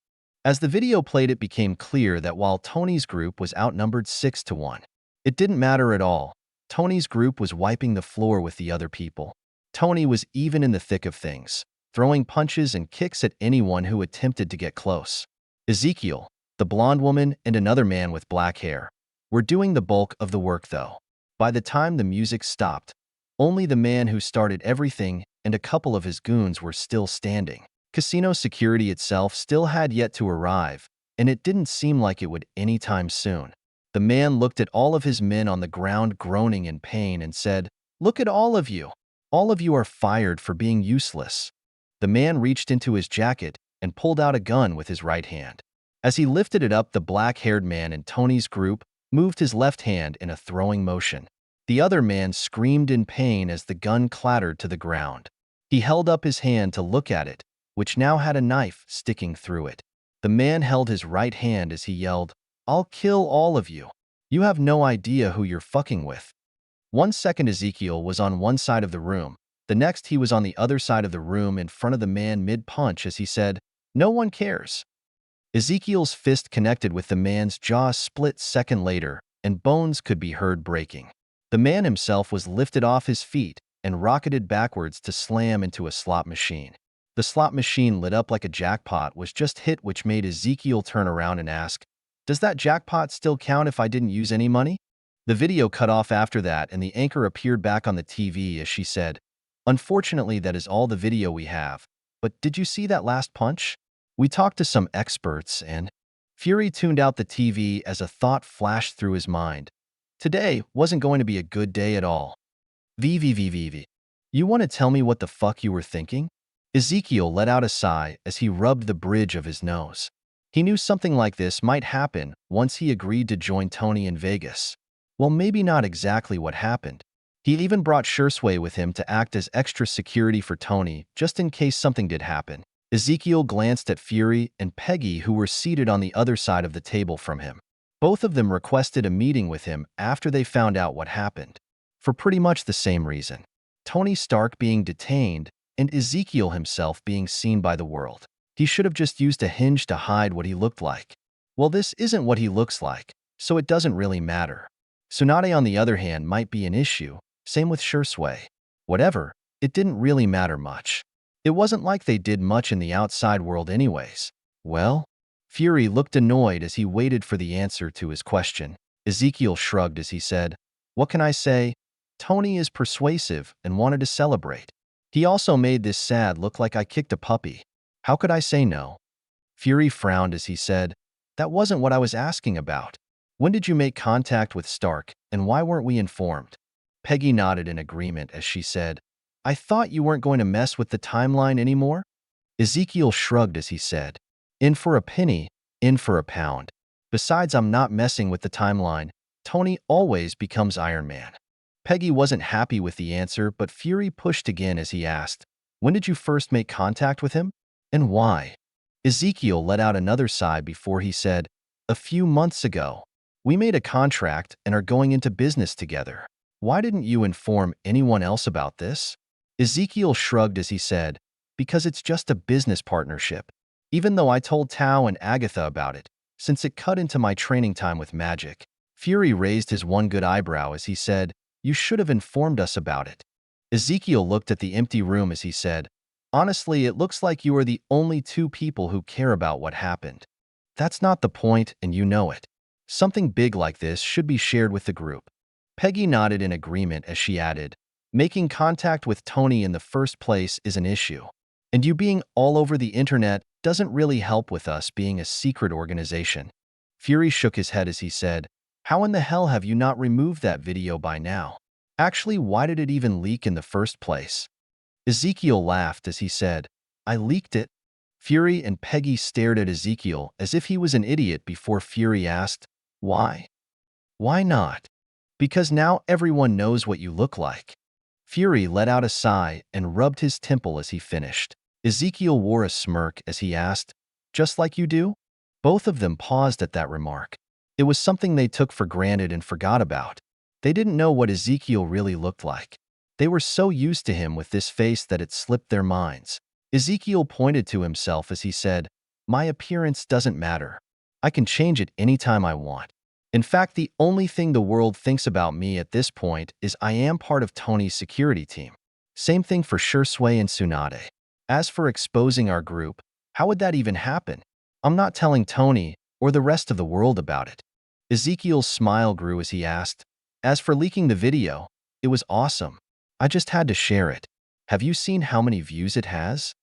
As the video played, it became clear that while Tony's group was outnumbered 6-1, it didn't matter at all. Tony's group was wiping the floor with the other people. Tony was even in the thick of things, throwing punches and kicks at anyone who attempted to get close. Ezekiel, the blonde woman, and another man with black hair were doing the bulk of the work though. By the time the music stopped, only the man who started everything and a couple of his goons were still standing. Casino security itself still had yet to arrive, and it didn't seem like it would anytime soon. The man looked at all of his men on the ground groaning in pain and said, "Look at all of you. All of you are fired for being useless." The man reached into his jacket and pulled out a gun with his right hand. As he lifted it up, the black-haired man in Tony's group moved his left hand in a throwing motion. The other man screamed in pain as the gun clattered to the ground. He held up his hand to look at it, which now had a knife sticking through it. The man held his right hand as he yelled, "I'll kill all of you. You have no idea who you're fucking with." 1 second Ezekiel was on one side of the room. The next he was on the other side of the room in front of the man mid-punch as he said, "No one cares." Ezekiel's fist connected with the man's jaw a split second later, and bones could be heard breaking. The man himself was lifted off his feet and rocketed backwards to slam into a slot machine. The slot machine lit up like a jackpot was just hit, which made Ezekiel turn around and ask, "Does that jackpot still count if I didn't use any money?" The video cut off after that, and the anchor appeared back on the TV as she said, "Unfortunately, that is all the video we have. But did you see that last punch? We talked to some experts and..." Fury tuned out the TV as a thought flashed through his mind. Today wasn't going to be a good day at all. VVVVV. You want to tell me what the fuck you were thinking? Ezekiel let out a sigh as he rubbed the bridge of his nose. He knew something like this might happen once he agreed to join Tony in Vegas. Well, maybe not exactly what happened. He even brought Shursui with him to act as extra security for Tony, just in case something did happen. Ezekiel glanced at Fury and Peggy, who were seated on the other side of the table from him. Both of them requested a meeting with him after they found out what happened. For pretty much the same reason. Tony Stark being detained and Ezekiel himself being seen by the world. He should have just used a hinge to hide what he looked like. Well, this isn't what he looks like, so it doesn't really matter. Tsunade, on the other hand, might be an issue, same with Shursui. Whatever, it didn't really matter much. It wasn't like they did much in the outside world anyways. Well, Fury looked annoyed as he waited for the answer to his question. Ezekiel shrugged as he said, "What can I say? Tony is persuasive and wanted to celebrate. He also made this sad look like I kicked a puppy. How could I say no?" Fury frowned as he said, "That wasn't what I was asking about. When did you make contact with Stark, and why weren't we informed?" Peggy nodded in agreement as she said, "I thought you weren't going to mess with the timeline anymore?" Ezekiel shrugged as he said, "In for a penny, in for a pound. Besides, I'm not messing with the timeline. Tony always becomes Iron Man." Peggy wasn't happy with the answer, but Fury pushed again as he asked, "When did you first make contact with him? And why?" Ezekiel let out another sigh before he said, "A few months ago. We made a contract and are going into business together. Why didn't you inform anyone else about this?" Ezekiel shrugged as he said, "Because it's just a business partnership. Even though I told Tao and Agatha about it, since it cut into my training time with magic." Fury raised his one good eyebrow as he said, "You should have informed us about it." Ezekiel looked at the empty room as he said, "Honestly, it looks like you are the only two people who care about what happened. That's not the point, and you know it. Something big like this should be shared with the group." Peggy nodded in agreement as she added, "Making contact with Tony in the first place is an issue. And you being all over the internet doesn't really help with us being a secret organization." Fury shook his head as he said, "How in the hell have you not removed that video by now? Actually, why did it even leak in the first place?" Ezekiel laughed as he said, "I leaked it." Fury and Peggy stared at Ezekiel as if he was an idiot before Fury asked, "Why?" "Why not?" "Because now everyone knows what you look like." Fury let out a sigh and rubbed his temple as he finished. Ezekiel wore a smirk as he asked, "Just like you do?" Both of them paused at that remark. It was something they took for granted and forgot about. They didn't know what Ezekiel really looked like. They were so used to him with this face that it slipped their minds. Ezekiel pointed to himself as he said, "My appearance doesn't matter. I can change it anytime I want. In fact, the only thing the world thinks about me at this point is I am part of Tony's security team. Same thing for Shursui and Tsunade. As for exposing our group, how would that even happen? I'm not telling Tony or the rest of the world about it." Ezekiel's smile grew as he asked, "As for leaking the video, it was awesome. I just had to share it. Have you seen how many views it has?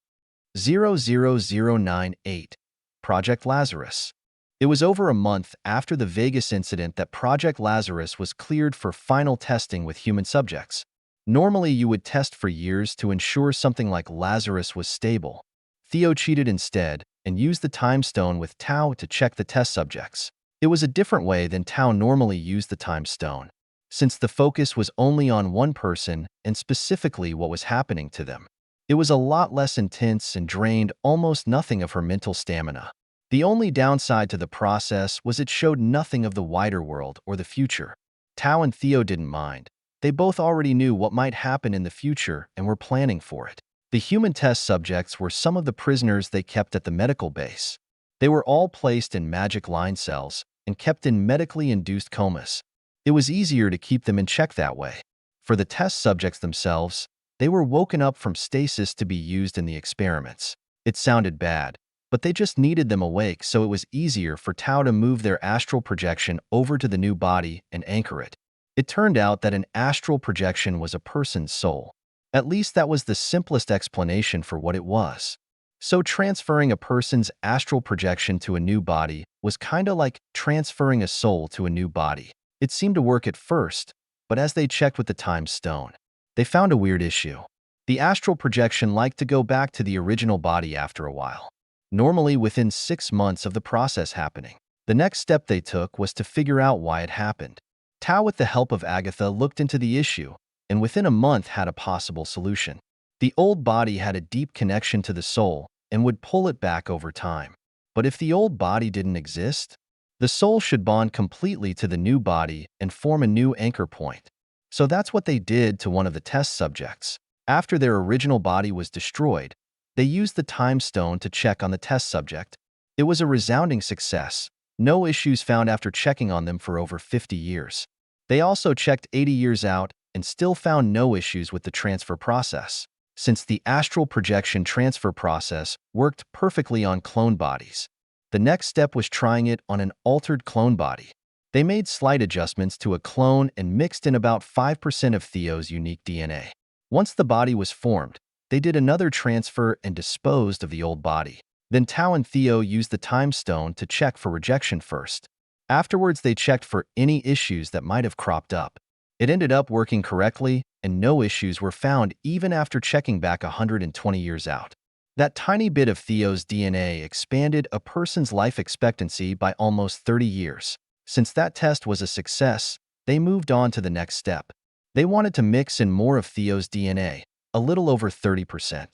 00098. Project Lazarus." It was over a month after the Vegas incident that Project Lazarus was cleared for final testing with human subjects. Normally, you would test for years to ensure something like Lazarus was stable. Theo cheated instead and used the time stone with Tao to check the test subjects. It was a different way than Tao normally used the time stone, since the focus was only on one person and specifically what was happening to them. It was a lot less intense and drained almost nothing of her mental stamina. The only downside to the process was it showed nothing of the wider world or the future. Tao and Theo didn't mind. They both already knew what might happen in the future and were planning for it. The human test subjects were some of the prisoners they kept at the medical base. They were all placed in magic line cells and kept in medically induced comas. It was easier to keep them in check that way. For the test subjects themselves, they were woken up from stasis to be used in the experiments. It sounded bad, but they just needed them awake, so it was easier for Tao to move their astral projection over to the new body and anchor it. It turned out that an astral projection was a person's soul. At least that was the simplest explanation for what it was. So transferring a person's astral projection to a new body was kinda like transferring a soul to a new body. It seemed to work at first, but as they checked with the time stone, they found a weird issue. The astral projection liked to go back to the original body after a while. normally within 6 months of the process happening. The next step they took was to figure out why it happened. Tao, with the help of Agatha, looked into the issue, and within a month had a possible solution. The old body had a deep connection to the soul and would pull it back over time. But if the old body didn't exist, the soul should bond completely to the new body and form a new anchor point. So that's what they did to one of the test subjects. After their original body was destroyed, they used the time stone to check on the test subject. It was a resounding success. No issues found after checking on them for over 50 years. They also checked 80 years out and still found no issues with the transfer process, since the astral projection transfer process worked perfectly on clone bodies. The next step was trying it on an altered clone body. They made slight adjustments to a clone and mixed in about 5% of Theo's unique DNA. Once the body was formed, they did another transfer and disposed of the old body. Then Tao and Theo used the time stone to check for rejection first. Afterwards, they checked for any issues that might have cropped up. It ended up working correctly, and no issues were found even after checking back 120 years out. That tiny bit of Theo's DNA expanded a person's life expectancy by almost 30 years. Since that test was a success, they moved on to the next step. They wanted to mix in more of Theo's DNA, a little over 30%.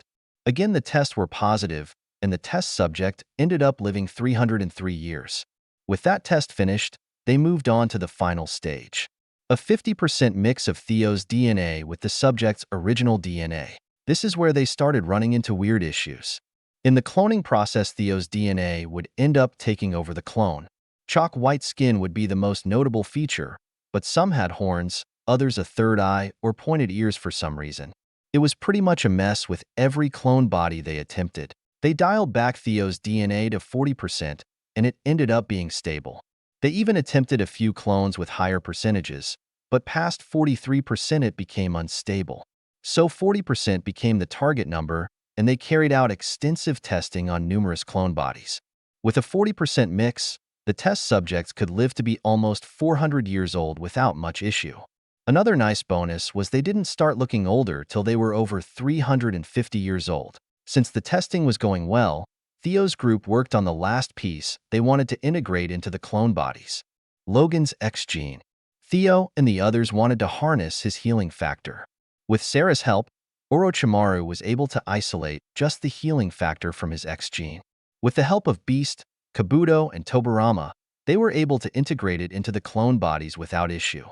Again, the tests were positive, and the test subject ended up living 303 years. With that test finished, they moved on to the final stage. A 50% mix of Theo's DNA with the subject's original DNA. This is where they started running into weird issues. In the cloning process, Theo's DNA would end up taking over the clone. Chalk white skin would be the most notable feature, but some had horns, others a third eye, or pointed ears for some reason. It was pretty much a mess with every clone body they attempted. They dialed back Theo's DNA to 40%, and it ended up being stable. They even attempted a few clones with higher percentages, but past 43% it became unstable. So 40% became the target number, and they carried out extensive testing on numerous clone bodies. With a 40% mix, the test subjects could live to be almost 400 years old without much issue. Another nice bonus was they didn't start looking older till they were over 350 years old. Since the testing was going well, Theo's group worked on the last piece they wanted to integrate into the clone bodies: Logan's X gene. Theo and the others wanted to harness his healing factor. With Sarah's help, Orochimaru was able to isolate just the healing factor from his X gene. With the help of Beast, Kabuto, and Tobirama, they were able to integrate it into the clone bodies without issue.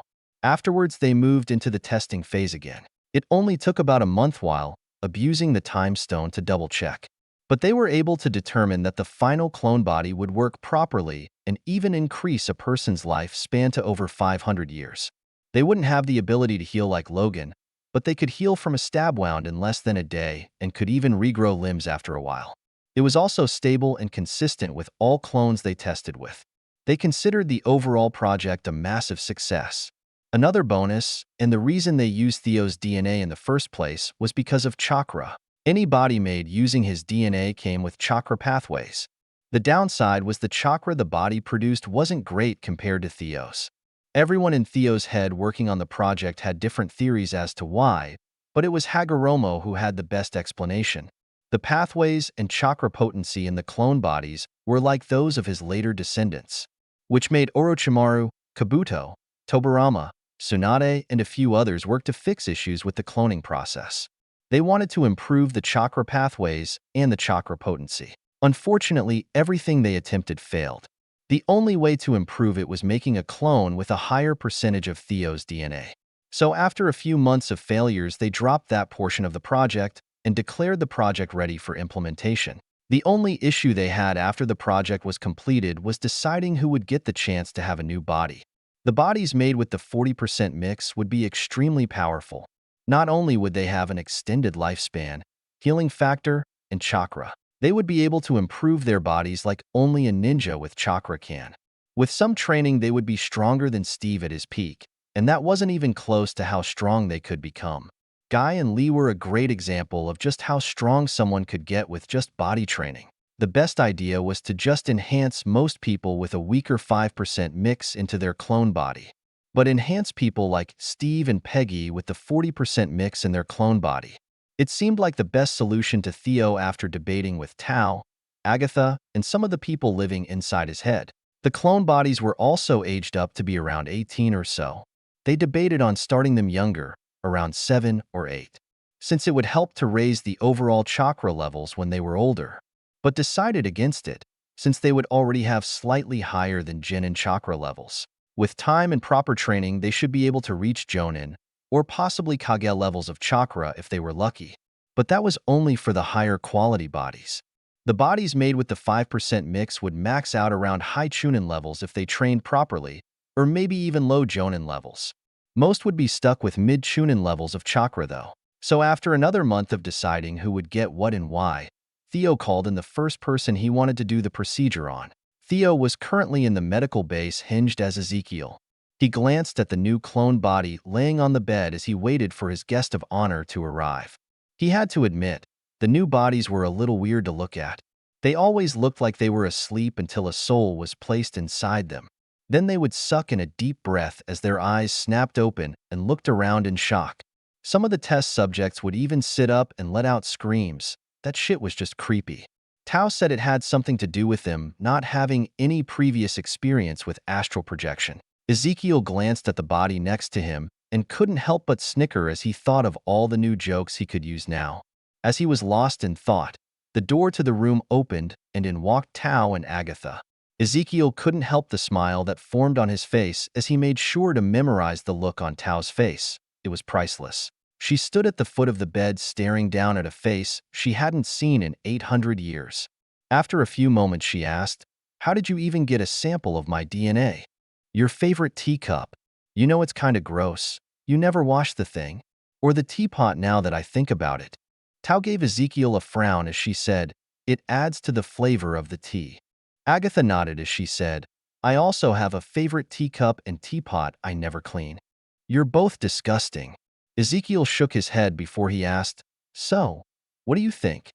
Afterwards, they moved into the testing phase again. It only took about a month while abusing the time stone to double-check. But they were able to determine that the final clone body would work properly and even increase a person's lifespan to over 500 years. They wouldn't have the ability to heal like Logan, but they could heal from a stab wound in less than a day and could even regrow limbs after a while. It was also stable and consistent with all clones they tested with. They considered the overall project a massive success. Another bonus, and the reason they used Theo's DNA in the first place, was because of Chakra. Any body made using his DNA came with Chakra pathways. The downside was the Chakra the body produced wasn't great compared to Theo's. Everyone in Theo's head working on the project had different theories as to why, but it was Hagoromo who had the best explanation. The pathways and Chakra potency in the clone bodies were like those of his later descendants, which made Orochimaru, Kabuto, Tobirama, Tsunade, and a few others work to fix issues with the cloning process. They wanted to improve the Chakra pathways and the Chakra potency. Unfortunately, everything they attempted failed. The only way to improve it was making a clone with a higher percentage of Theo's DNA. So after a few months of failures, they dropped that portion of the project and declared the project ready for implementation. The only issue they had after the project was completed was deciding who would get the chance to have a new body. The bodies made with the 40% mix would be extremely powerful. Not only would they have an extended lifespan, healing factor, and chakra, they would be able to improve their bodies like only a ninja with chakra can. With some training, they would be stronger than Steve at his peak, and that wasn't even close to how strong they could become. Guy and Lee were a great example of just how strong someone could get with just body training. The best idea was to just enhance most people with a weaker 5% mix into their clone body, but enhance people like Steve and Peggy with the 40% mix in their clone body. It seemed like the best solution to Theo after debating with Tao, Agatha, and some of the people living inside his head. The clone bodies were also aged up to be around 18 or so. They debated on starting them younger, around 7 or 8, since it would help to raise the overall chakra levels when they were older, but decided against it, since they would already have slightly higher than Genin chakra levels. With time and proper training, they should be able to reach Jonin, or possibly Kage levels of chakra if they were lucky. But that was only for the higher quality bodies. The bodies made with the 5% mix would max out around high Chunin levels if they trained properly, or maybe even low Jonin levels. Most would be stuck with mid-Chunin levels of chakra though. So after another month of deciding who would get what and why, Theo called in the first person he wanted to do the procedure on. Theo was currently in the medical base hinged as Ezekiel. He glanced at the new clone body laying on the bed as he waited for his guest of honor to arrive. He had to admit, the new bodies were a little weird to look at. They always looked like they were asleep until a soul was placed inside them. Then they would suck in a deep breath as their eyes snapped open and looked around in shock. Some of the test subjects would even sit up and let out screams. That shit was just creepy. Tao said it had something to do with them not having any previous experience with astral projection. Ezekiel glanced at the body next to him and couldn't help but snicker as he thought of all the new jokes he could use now. As he was lost in thought, the door to the room opened and in walked Tao and Agatha. Ezekiel couldn't help the smile that formed on his face as he made sure to memorize the look on Tao's face. It was priceless. She stood at the foot of the bed staring down at a face she hadn't seen in 800 years. After a few moments she asked, "How did you even get a sample of my DNA? Your favorite teacup. You know it's kinda gross. You never washed the thing. Or the teapot now that I think about it." Tao gave Ezekiel a frown as she said, "It adds to the flavor of the tea." Agatha nodded as she said, "I also have a favorite teacup and teapot I never clean." "You're both disgusting." Ezekiel shook his head before he asked, "So, what do you think?"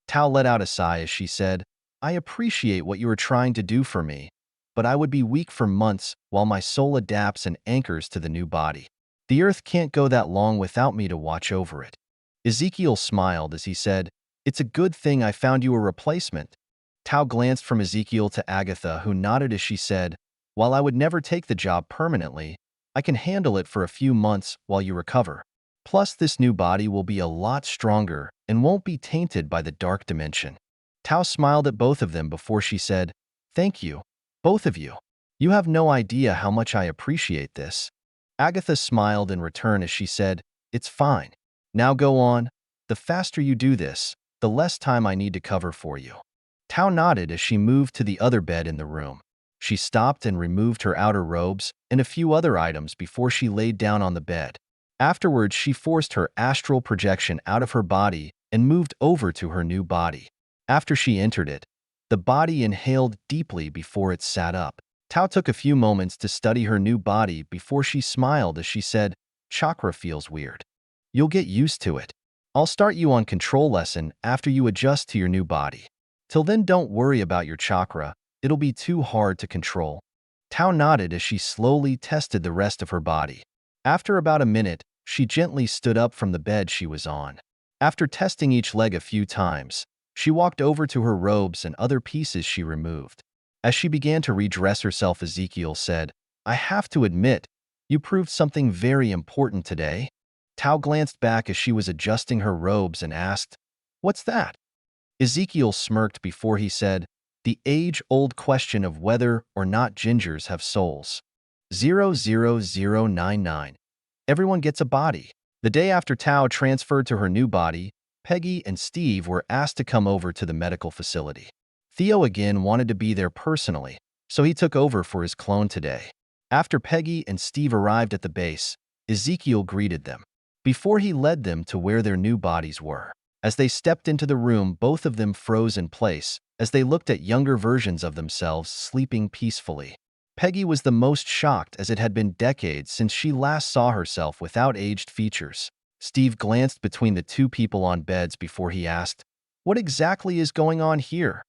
Tao let out a sigh as she said, "I appreciate what you are trying to do for me, but I would be weak for months while my soul adapts and anchors to the new body. The earth can't go that long without me to watch over it." Ezekiel smiled as he said, "It's a good thing I found you a replacement." Tao glanced from Ezekiel to Agatha, who nodded as she said, "While I would never take the job permanently, I can handle it for a few months while you recover. Plus, this new body will be a lot stronger and won't be tainted by the dark dimension." Tao smiled at both of them before she said, "Thank you, both of you. You have no idea how much I appreciate this." Agatha smiled in return as she said, "It's fine. Now go on. The faster you do this, the less time I need to cover for you." Tao nodded as she moved to the other bed in the room. She stopped and removed her outer robes and a few other items before she laid down on the bed. Afterwards, she forced her astral projection out of her body and moved over to her new body. After she entered it, the body inhaled deeply before it sat up. Tao took a few moments to study her new body before she smiled as she said, "Chakra feels weird. You'll get used to it. I'll start you on control lesson after you adjust to your new body. Till then, don't worry about your chakra. It'll be too hard to control." Tao nodded as she slowly tested the rest of her body. After about a minute, she gently stood up from the bed she was on. After testing each leg a few times, she walked over to her robes and other pieces she removed. As she began to redress herself, Ezekiel said, "I have to admit, you proved something very important today." Tao glanced back as she was adjusting her robes and asked, "What's that?" Ezekiel smirked before he said, "The age-old question of whether or not gingers have souls. 00099. Everyone gets a body." The day after Tao transferred to her new body, Peggy and Steve were asked to come over to the medical facility. Theo again wanted to be there personally, so he took over for his clone today. After Peggy and Steve arrived at the base, Ezekiel greeted them, before he led them to where their new bodies were. As they stepped into the room, both of them froze in place as they looked at younger versions of themselves sleeping peacefully. Peggy was the most shocked as it had been decades since she last saw herself without aged features. Steve glanced between the two people on beds before he asked, "What exactly is going on here?"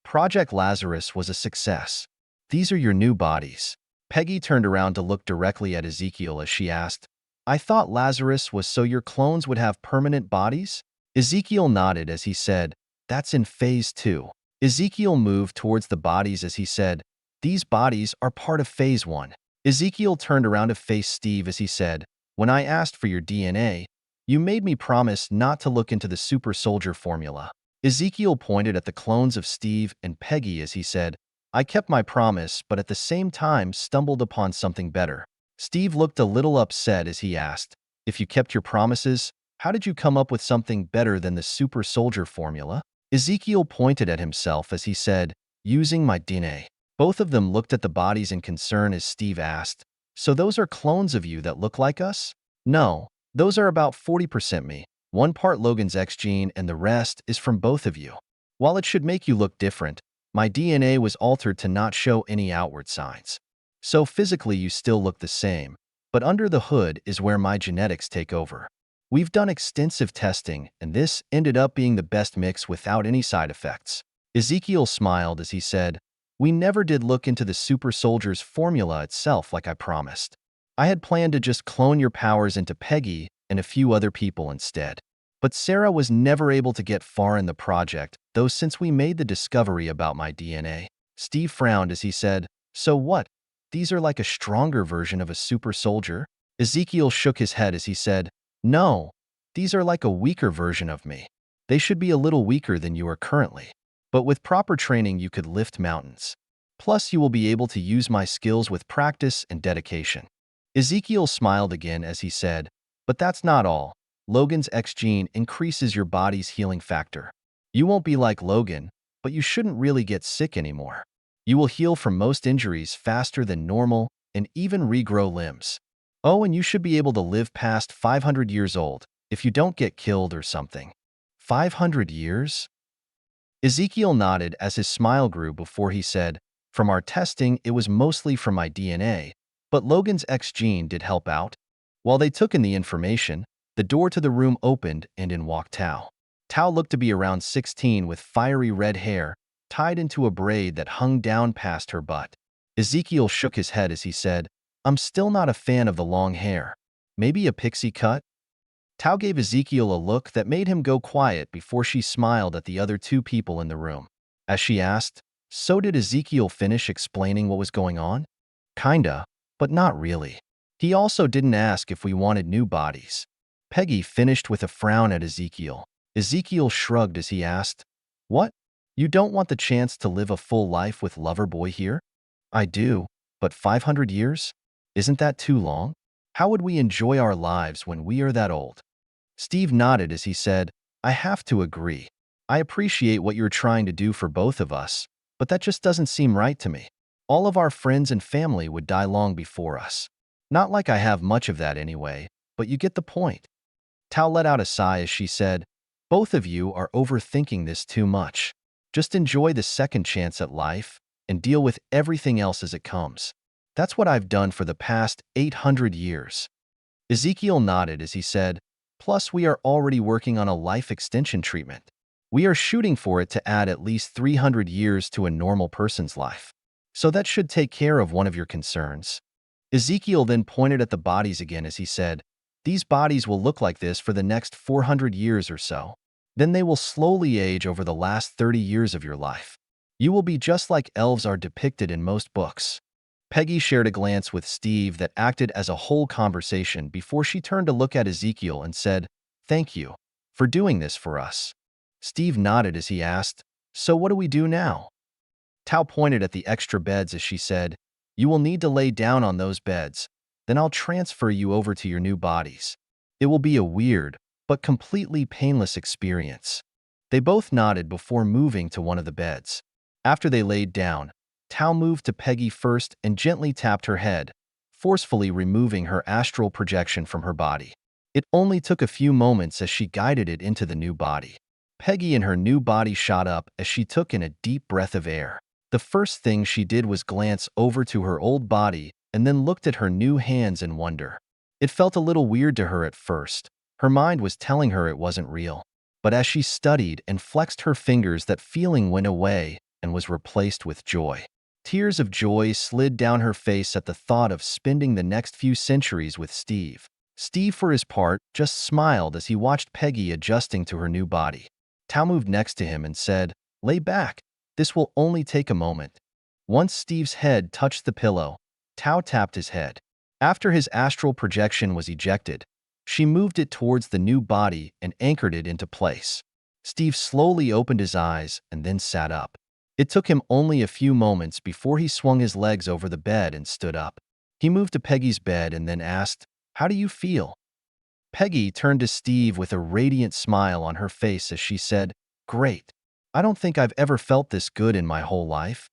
Project Lazarus was a success. "These are your new bodies." Peggy turned around to look directly at Ezekiel as she asked, "I thought Lazarus was so your clones would have permanent bodies?" Ezekiel nodded as he said, "That's in phase 2. Ezekiel moved towards the bodies as he said, "These bodies are part of Phase 1. Ezekiel turned around to face Steve as he said, "When I asked for your DNA, you made me promise not to look into the super soldier formula." Ezekiel pointed at the clones of Steve and Peggy as he said, "I kept my promise, but at the same time stumbled upon something better." Steve looked a little upset as he asked, "If you kept your promises, how did you come up with something better than the super soldier formula?" Ezekiel pointed at himself as he said, "Using my DNA." Both of them looked at the bodies in concern as Steve asked, "So those are clones of you that look like us?" "No, those are about 40% me. One part Logan's X gene and the rest is from both of you. While it should make you look different, my DNA was altered to not show any outward signs. So physically you still look the same, but under the hood is where my genetics take over. We've done extensive testing, and this ended up being the best mix without any side effects." Ezekiel smiled as he said, "We never did look into the super soldier's formula itself like I promised. I had planned to just clone your powers into Peggy and a few other people instead. But Sarah was never able to get far in the project, though since we made the discovery about my DNA." Steve frowned as he said, "So what? These are like a stronger version of a super soldier?" Ezekiel shook his head as he said, "No, these are like a weaker version of me. They should be a little weaker than you are currently. But with proper training you could lift mountains. Plus you will be able to use my skills with practice and dedication." Ezekiel smiled again as he said, "But that's not all. Logan's X gene increases your body's healing factor. You won't be like Logan, but you shouldn't really get sick anymore. You will heal from most injuries faster than normal and even regrow limbs. Oh, and you should be able to live past 500 years old if you don't get killed or something." 500 years? Ezekiel nodded as his smile grew before he said, "From our testing, it was mostly from my DNA, but Logan's X gene did help out." While they took in the information, the door to the room opened and in walked Tao. Tao looked to be around 16 with fiery red hair, tied into a braid that hung down past her butt. Ezekiel shook his head as he said, "I'm still not a fan of the long hair. Maybe a pixie cut?" Tao gave Ezekiel a look that made him go quiet before she smiled at the other two people in the room. As she asked, "So did Ezekiel finish explaining what was going on?" "Kinda, but not really. He also didn't ask if we wanted new bodies." Peggy finished with a frown at Ezekiel. Ezekiel shrugged as he asked, "What? You don't want the chance to live a full life with Loverboy here?" "I do, but 500 years? Isn't that too long? How would we enjoy our lives when we are that old?" Steve nodded as he said, "I have to agree. I appreciate what you're trying to do for both of us, but that just doesn't seem right to me. All of our friends and family would die long before us. Not like I have much of that anyway, but you get the point." Tao let out a sigh as she said, "Both of you are overthinking this too much. Just enjoy the second chance at life and deal with everything else as it comes. That's what I've done for the past 800 years." Ezekiel nodded as he said, "Plus we are already working on a life extension treatment. We are shooting for it to add at least 300 years to a normal person's life. So that should take care of one of your concerns." Ezekiel then pointed at the bodies again as he said, "These bodies will look like this for the next 400 years or so. Then they will slowly age over the last 30 years of your life. You will be just like elves are depicted in most books." Peggy shared a glance with Steve that acted as a whole conversation before she turned to look at Ezekiel and said, "Thank you for doing this for us." Steve nodded as he asked, "So what do we do now?" Tao pointed at the extra beds as she said, "You will need to lay down on those beds. Then I'll transfer you over to your new bodies. It will be a weird, but completely painless experience." They both nodded before moving to one of the beds. After they laid down, Tao moved to Peggy first and gently tapped her head, forcefully removing her astral projection from her body. It only took a few moments as she guided it into the new body. Peggy and her new body shot up as she took in a deep breath of air. The first thing she did was glance over to her old body and then looked at her new hands in wonder. It felt a little weird to her at first. Her mind was telling her it wasn't real. But as she studied and flexed her fingers, that feeling went away and was replaced with joy. Tears of joy slid down her face at the thought of spending the next few centuries with Steve. Steve, for his part, just smiled as he watched Peggy adjusting to her new body. Tao moved next to him and said, "Lay back. This will only take a moment. Once Steve's head touched the pillow, Tao tapped his head. After his astral projection was ejected, she moved it towards the new body and anchored it into place. Steve slowly opened his eyes and then sat up. It took him only a few moments before he swung his legs over the bed and stood up. He moved to Peggy's bed and then asked, "How do you feel?" Peggy turned to Steve with a radiant smile on her face as she said, "Great. I don't think I've ever felt this good in my whole life."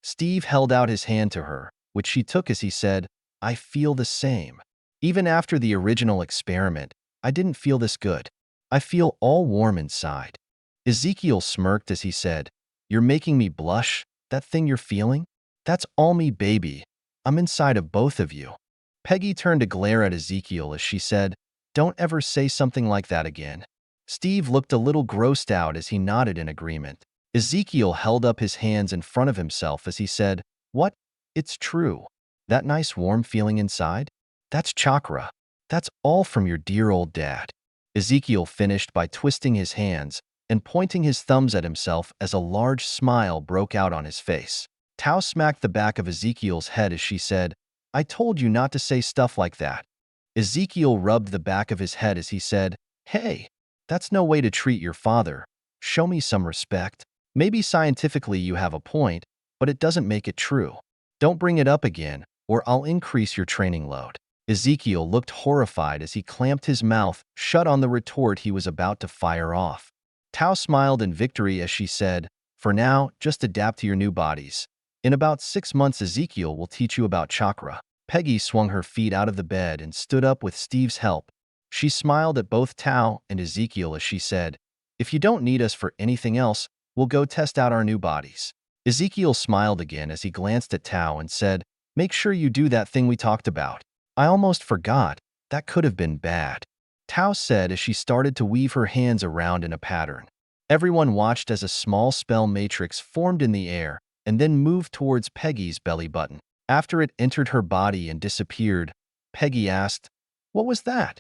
Steve held out his hand to her, which she took as he said, "I feel the same. Even after the original experiment, I didn't feel this good. I feel all warm inside." Ezekiel smirked as he said, "You're making me blush? That thing you're feeling? That's all me, baby. I'm inside of both of you." Peggy turned to glare at Ezekiel as she said, "Don't ever say something like that again." Steve looked a little grossed out as he nodded in agreement. Ezekiel held up his hands in front of himself as he said, "What? It's true. That nice warm feeling inside? That's chakra. That's all from your dear old dad." Ezekiel finished by twisting his hands and pointing his thumbs at himself as a large smile broke out on his face. Tao smacked the back of Ezekiel's head as she said, "I told you not to say stuff like that." Ezekiel rubbed the back of his head as he said, "Hey, that's no way to treat your father. Show me some respect. Maybe scientifically you have a point, but it doesn't make it true. Don't bring it up again, or I'll increase your training load." Ezekiel looked horrified as he clamped his mouth shut on the retort he was about to fire off. Tao smiled in victory as she said, "For now, just adapt to your new bodies. In about 6 months, Ezekiel will teach you about chakra." Peggy swung her feet out of the bed and stood up with Steve's help. She smiled at both Tao and Ezekiel as she said, "If you don't need us for anything else, we'll go test out our new bodies." Ezekiel smiled again as he glanced at Tao and said, "Make sure you do that thing we talked about." "I almost forgot. That could have been bad," Tao said as she started to weave her hands around in a pattern. Everyone watched as a small spell matrix formed in the air and then moved towards Peggy's belly button. After it entered her body and disappeared, Peggy asked, "What was that?"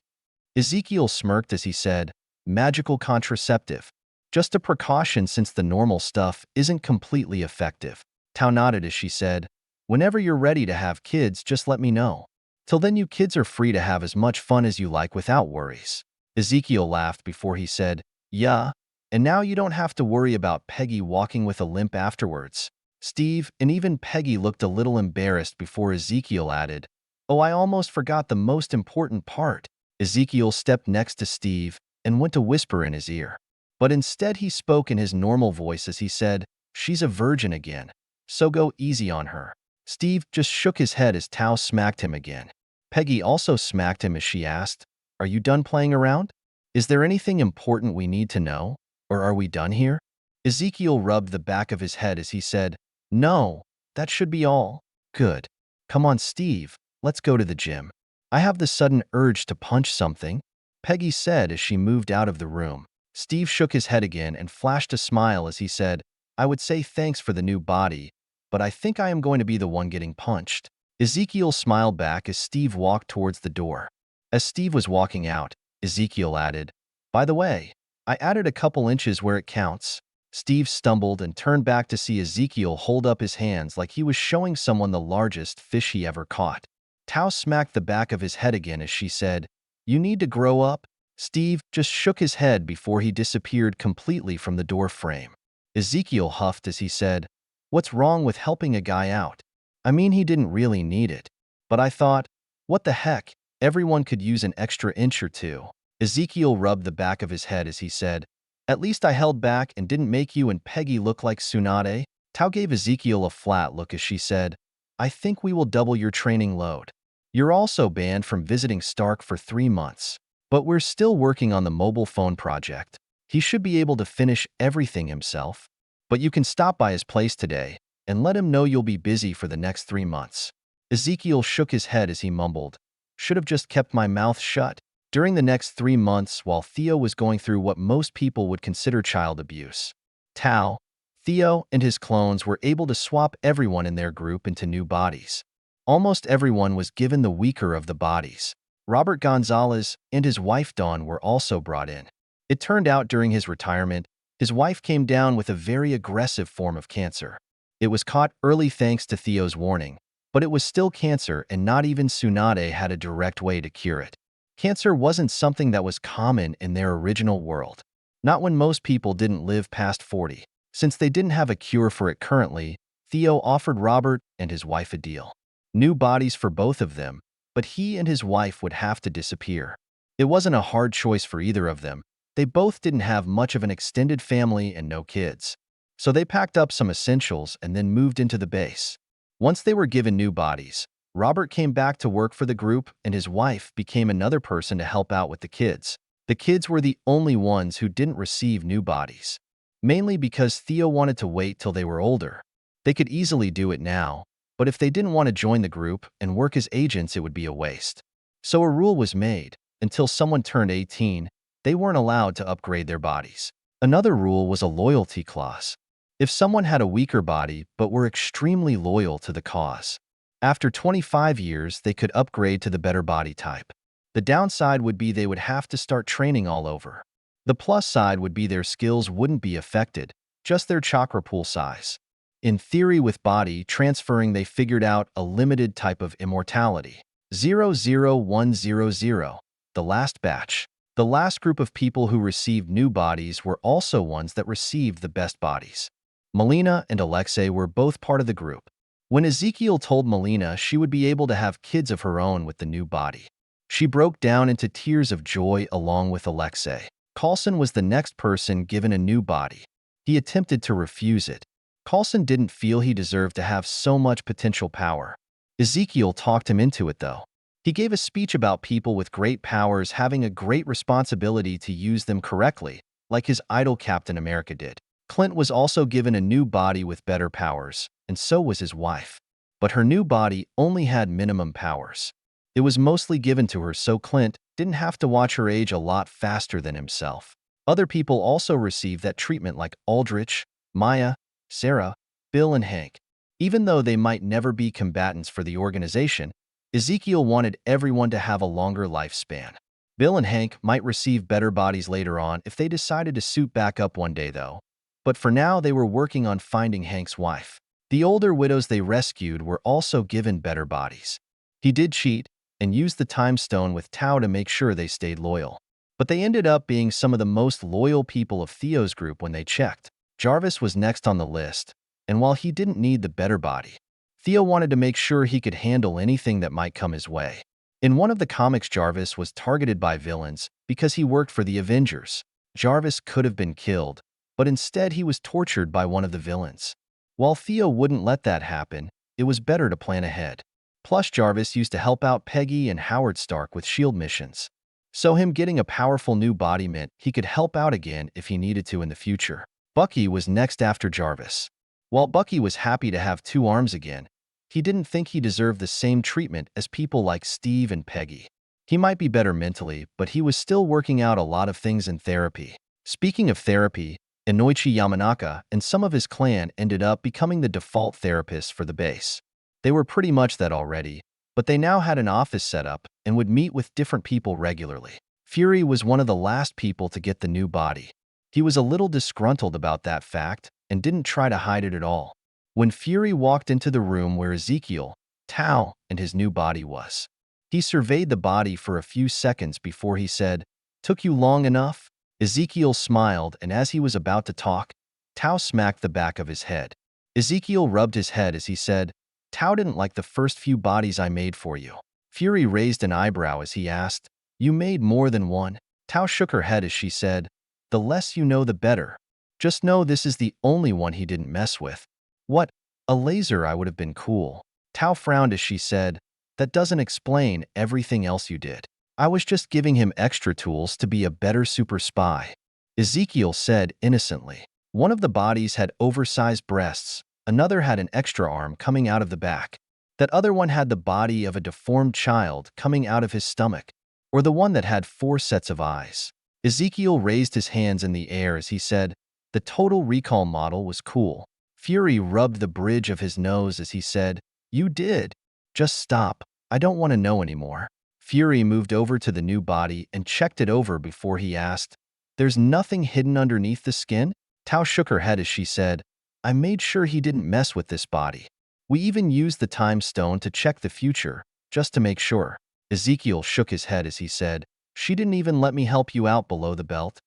Ezekiel smirked as he said, "Magical contraceptive. Just a precaution since the normal stuff isn't completely effective." Tao nodded as she said, "Whenever you're ready to have kids, just let me know. Till then you kids are free to have as much fun as you like without worries." Ezekiel laughed before he said, "Yeah, and now you don't have to worry about Peggy walking with a limp afterwards." Steve and even Peggy looked a little embarrassed before Ezekiel added, "Oh, I almost forgot the most important part." Ezekiel stepped next to Steve and went to whisper in his ear. But instead he spoke in his normal voice as he said, "She's a virgin again, so go easy on her." Steve just shook his head as Tao smacked him again. Peggy also smacked him as she asked, "Are you done playing around? Is there anything important we need to know? Or are we done here?" Ezekiel rubbed the back of his head as he said, "No, that should be all." "Good. Come on, Steve, let's go to the gym. I have the sudden urge to punch something," Peggy said as she moved out of the room. Steve shook his head again and flashed a smile as he said, "I would say thanks for the new body, but I think I am going to be the one getting punched." Ezekiel smiled back as Steve walked towards the door. As Steve was walking out, Ezekiel added, "By the way, I added a couple inches where it counts." Steve stumbled and turned back to see Ezekiel hold up his hands like he was showing someone the largest fish he ever caught. Tao smacked the back of his head again as she said, "You need to grow up." Steve just shook his head before he disappeared completely from the door frame. Ezekiel huffed as he said, "What's wrong with helping a guy out? I mean, he didn't really need it. But I thought, what the heck, everyone could use an extra inch or two." Ezekiel rubbed the back of his head as he said, "At least I held back and didn't make you and Peggy look like Tsunade." Tao gave Ezekiel a flat look as she said, "I think we will double your training load. You're also banned from visiting Stark for 3 months. But we're still working on the mobile phone project. He should be able to finish everything himself. But you can stop by his place today and let him know you'll be busy for the next 3 months." Ezekiel shook his head as he mumbled, "Should have just kept my mouth shut." During the next 3 months, while Theo was going through what most people would consider child abuse, Tao, Theo, and his clones were able to swap everyone in their group into new bodies. Almost everyone was given the weaker of the bodies. Robert Gonzalez and his wife Dawn were also brought in. It turned out during his retirement, His wife came down with a very aggressive form of cancer. It was caught early thanks to Theo's warning, but it was still cancer and not even Tsunade had a direct way to cure it. Cancer wasn't something that was common in their original world. Not when most people didn't live past 40. Since they didn't have a cure for it currently, Theo offered Robert and his wife a deal. New bodies for both of them, but he and his wife would have to disappear. It wasn't a hard choice for either of them. They both didn't have much of an extended family and no kids. So they packed up some essentials and then moved into the base. Once they were given new bodies, Robert came back to work for the group and his wife became another person to help out with the kids. The kids were the only ones who didn't receive new bodies, mainly because Theo wanted to wait till they were older. They could easily do it now, but if they didn't want to join the group and work as agents, it would be a waste. So a rule was made: until someone turned 18, they weren't allowed to upgrade their bodies. Another rule was a loyalty clause. If someone had a weaker body but were extremely loyal to the cause, after 25 years they could upgrade to the better body type. The downside would be they would have to start training all over. The plus side would be their skills wouldn't be affected, just their chakra pool size. In theory, with body transferring, they figured out a limited type of immortality. 00100, the last batch. The last group of people who received new bodies were also ones that received the best bodies. Melina and Alexei were both part of the group. When Ezekiel told Melina she would be able to have kids of her own with the new body, she broke down into tears of joy along with Alexei. Coulson was the next person given a new body. He attempted to refuse it. Coulson didn't feel he deserved to have so much potential power. Ezekiel talked him into it, though. He gave a speech about people with great powers having a great responsibility to use them correctly, like his idol Captain America did. Clint was also given a new body with better powers, and so was his wife. But her new body only had minimum powers. It was mostly given to her so Clint didn't have to watch her age a lot faster than himself. Other people also received that treatment, like Aldrich, Maya, Sarah, Bill, and Hank. Even though they might never be combatants for the organization, Ezekiel wanted everyone to have a longer lifespan. Bill and Hank might receive better bodies later on if they decided to suit back up one day, though. But for now, they were working on finding Hank's wife. The older widows they rescued were also given better bodies. He did cheat and used the time stone with Tao to make sure they stayed loyal. But they ended up being some of the most loyal people of Theo's group when they checked. Jarvis was next on the list, and while he didn't need the better body, Theo wanted to make sure he could handle anything that might come his way. In one of the comics, Jarvis was targeted by villains because he worked for the Avengers. Jarvis could have been killed, but instead he was tortured by one of the villains. While Theo wouldn't let that happen, it was better to plan ahead. Plus, Jarvis used to help out Peggy and Howard Stark with SHIELD missions. So him getting a powerful new body meant he could help out again if he needed to in the future. Bucky was next after Jarvis. While Bucky was happy to have 2 arms again, he didn't think he deserved the same treatment as people like Steve and Peggy. He might be better mentally, but he was still working out a lot of things in therapy. Speaking of therapy, Inoichi Yamanaka and some of his clan ended up becoming the default therapists for the base. They were pretty much that already, but they now had an office set up and would meet with different people regularly. Fury was one of the last people to get the new body. He was a little disgruntled about that fact and didn't try to hide it at all. When Fury walked into the room where Ezekiel, Tao, and his new body was, he surveyed the body for a few seconds before he said, "Took you long enough?" Ezekiel smiled, and as he was about to talk, Tao smacked the back of his head. Ezekiel rubbed his head as he said, "Tao didn't like the first few bodies I made for you." Fury raised an eyebrow as he asked, "You made more than one?" Tao shook her head as she said, "The less you know, the better. Just know this is the only one he didn't mess with." "What? A laser? I would have been cool." Tao frowned as she said, "That doesn't explain everything else you did. I was just giving him extra tools to be a better super spy." Ezekiel said innocently. One of the bodies had oversized breasts, another had an extra arm coming out of the back. That other one had the body of a deformed child coming out of his stomach, or the one that had 4 sets of eyes. Ezekiel raised his hands in the air as he said, "The Total Recall model was cool." Fury rubbed the bridge of his nose as he said, "You did. Just stop. I don't want to know anymore." Fury moved over to the new body and checked it over before he asked, "There's nothing hidden underneath the skin?" Tao shook her head as she said, I made sure he didn't mess with this body. We even used the time stone to check the future, just to make sure. Ezekiel shook his head as he said, she didn't even let me help you out below the belt.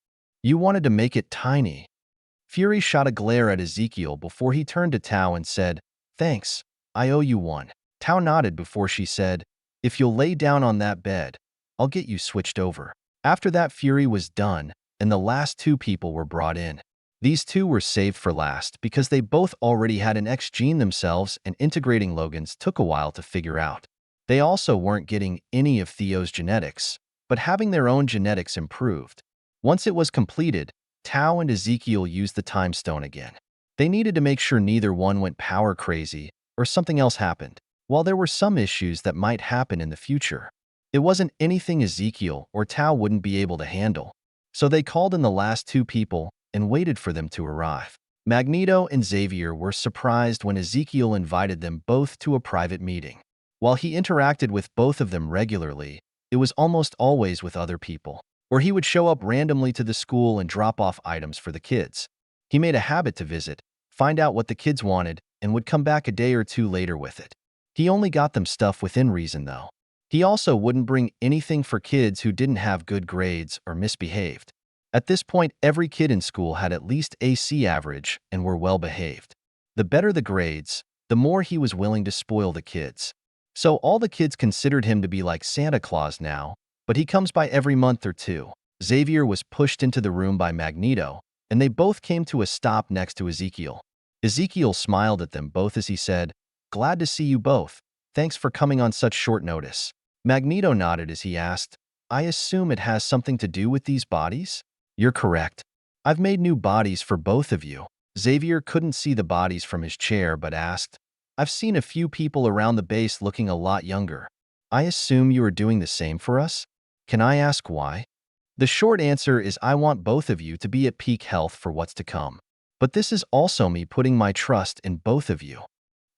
You wanted to make it tiny. Fury shot a glare at Ezekiel before he turned to Tao and said, thanks, I owe you one. Tao nodded before she said, if you'll lay down on that bed, I'll get you switched over. After that, Fury was done, and the last two people were brought in. These two were saved for last because they both already had an X gene themselves, and integrating Logan's took a while to figure out. They also weren't getting any of Theo's genetics, but having their own genetics improved. Once it was completed, Tao and Ezekiel used the time stone again. They needed to make sure neither one went power crazy or something else happened. While there were some issues that might happen in the future, it wasn't anything Ezekiel or Tao wouldn't be able to handle. So they called in the last two people and waited for them to arrive. Magneto and Xavier were surprised when Ezekiel invited them both to a private meeting. While he interacted with both of them regularly, it was almost always with other people, or he would show up randomly to the school and drop off items for the kids. He made a habit to visit, find out what the kids wanted, and would come back a day or two later with it. He only got them stuff within reason, though. He also wouldn't bring anything for kids who didn't have good grades or misbehaved. At this point, every kid in school had at least AC average and were well behaved. The better the grades, the more he was willing to spoil the kids. So all the kids considered him to be like Santa Claus now, but he comes by every month or two. Xavier was pushed into the room by Magneto, and they both came to a stop next to Ezekiel. Ezekiel smiled at them both as he said, glad to see you both. Thanks for coming on such short notice. Magneto nodded as he asked, I assume it has something to do with these bodies? You're correct. I've made new bodies for both of you. Xavier couldn't see the bodies from his chair but asked, I've seen a few people around the base looking a lot younger. I assume you are doing the same for us? Can I ask why? The short answer is I want both of you to be at peak health for what's to come. But this is also me putting my trust in both of you.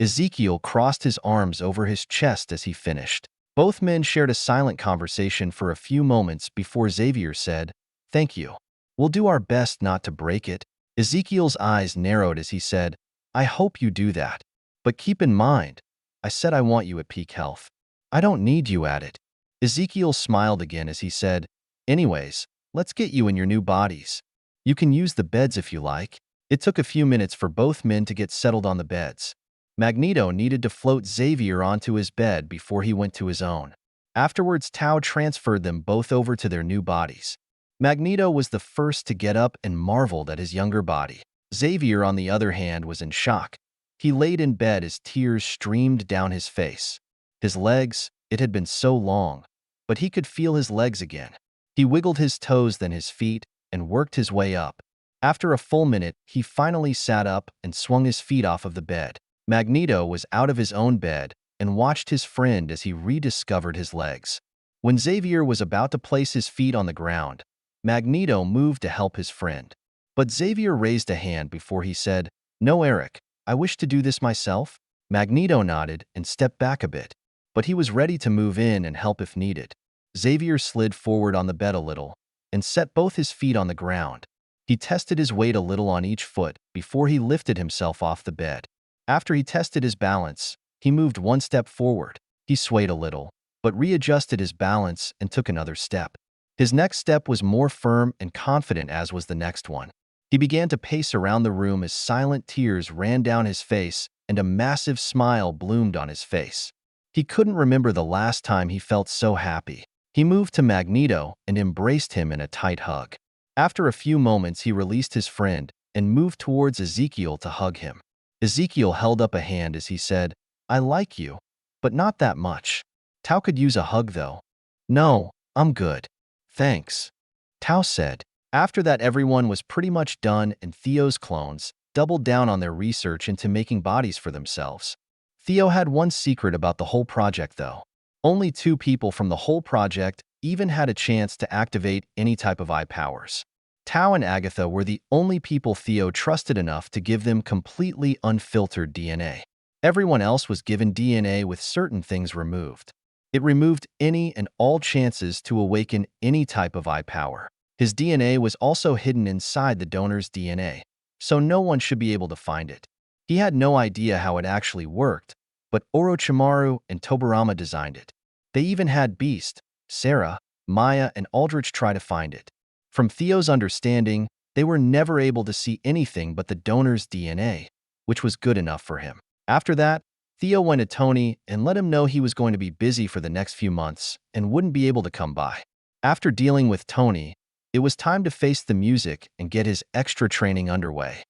Ezekiel crossed his arms over his chest as he finished. Both men shared a silent conversation for a few moments before Xavier said, Thank you. We'll do our best not to break it. Ezekiel's eyes narrowed as he said, I hope you do that. But keep in mind, I said I want you at peak health. I don't need you at it. Ezekiel smiled again as he said, anyways, let's get you in your new bodies. You can use the beds if you like. It took a few minutes for both men to get settled on the beds. Magneto needed to float Xavier onto his bed before he went to his own. Afterwards, Tao transferred them both over to their new bodies. Magneto was the first to get up and marveled at his younger body. Xavier, on the other hand, was in shock. He laid in bed as tears streamed down his face. His legs, it had been so long, but he could feel his legs again. He wiggled his toes, then his feet, and worked his way up. After a full minute, he finally sat up and swung his feet off of the bed. Magneto was out of his own bed and watched his friend as he rediscovered his legs. When Xavier was about to place his feet on the ground, Magneto moved to help his friend. But Xavier raised a hand before he said, No, Eric, I wish to do this myself. Magneto nodded and stepped back a bit, but he was ready to move in and help if needed. Xavier slid forward on the bed a little and set both his feet on the ground. He tested his weight a little on each foot before he lifted himself off the bed. After he tested his balance, he moved one step forward. He swayed a little, but readjusted his balance and took another step. His next step was more firm and confident, as was the next one. He began to pace around the room as silent tears ran down his face and a massive smile bloomed on his face. He couldn't remember the last time he felt so happy. He moved to Magneto and embraced him in a tight hug. After a few moments, he released his friend and moved towards Ezekiel to hug him. Ezekiel held up a hand as he said, I like you, but not that much. Tao could use a hug though. No, I'm good. Thanks. Tao said. After that, everyone was pretty much done, and Theo's clones doubled down on their research into making bodies for themselves. Theo had one secret about the whole project though. Only 2 people from the whole project even had a chance to activate any type of eye powers. Tao and Agatha were the only people Theo trusted enough to give them completely unfiltered DNA. Everyone else was given DNA with certain things removed. It removed any and all chances to awaken any type of eye power. His DNA was also hidden inside the donor's DNA. so no one should be able to find it. He had no idea how it actually worked, but Orochimaru and Tobirama designed it. They even had Beast, Sarah, Maya, and Aldrich try to find it. From Theo's understanding, they were never able to see anything but the donor's DNA, which was good enough for him. After that, Theo went to Tony and let him know he was going to be busy for the next few months and wouldn't be able to come by. After dealing with Tony, it was time to face the music and get his extra training underway.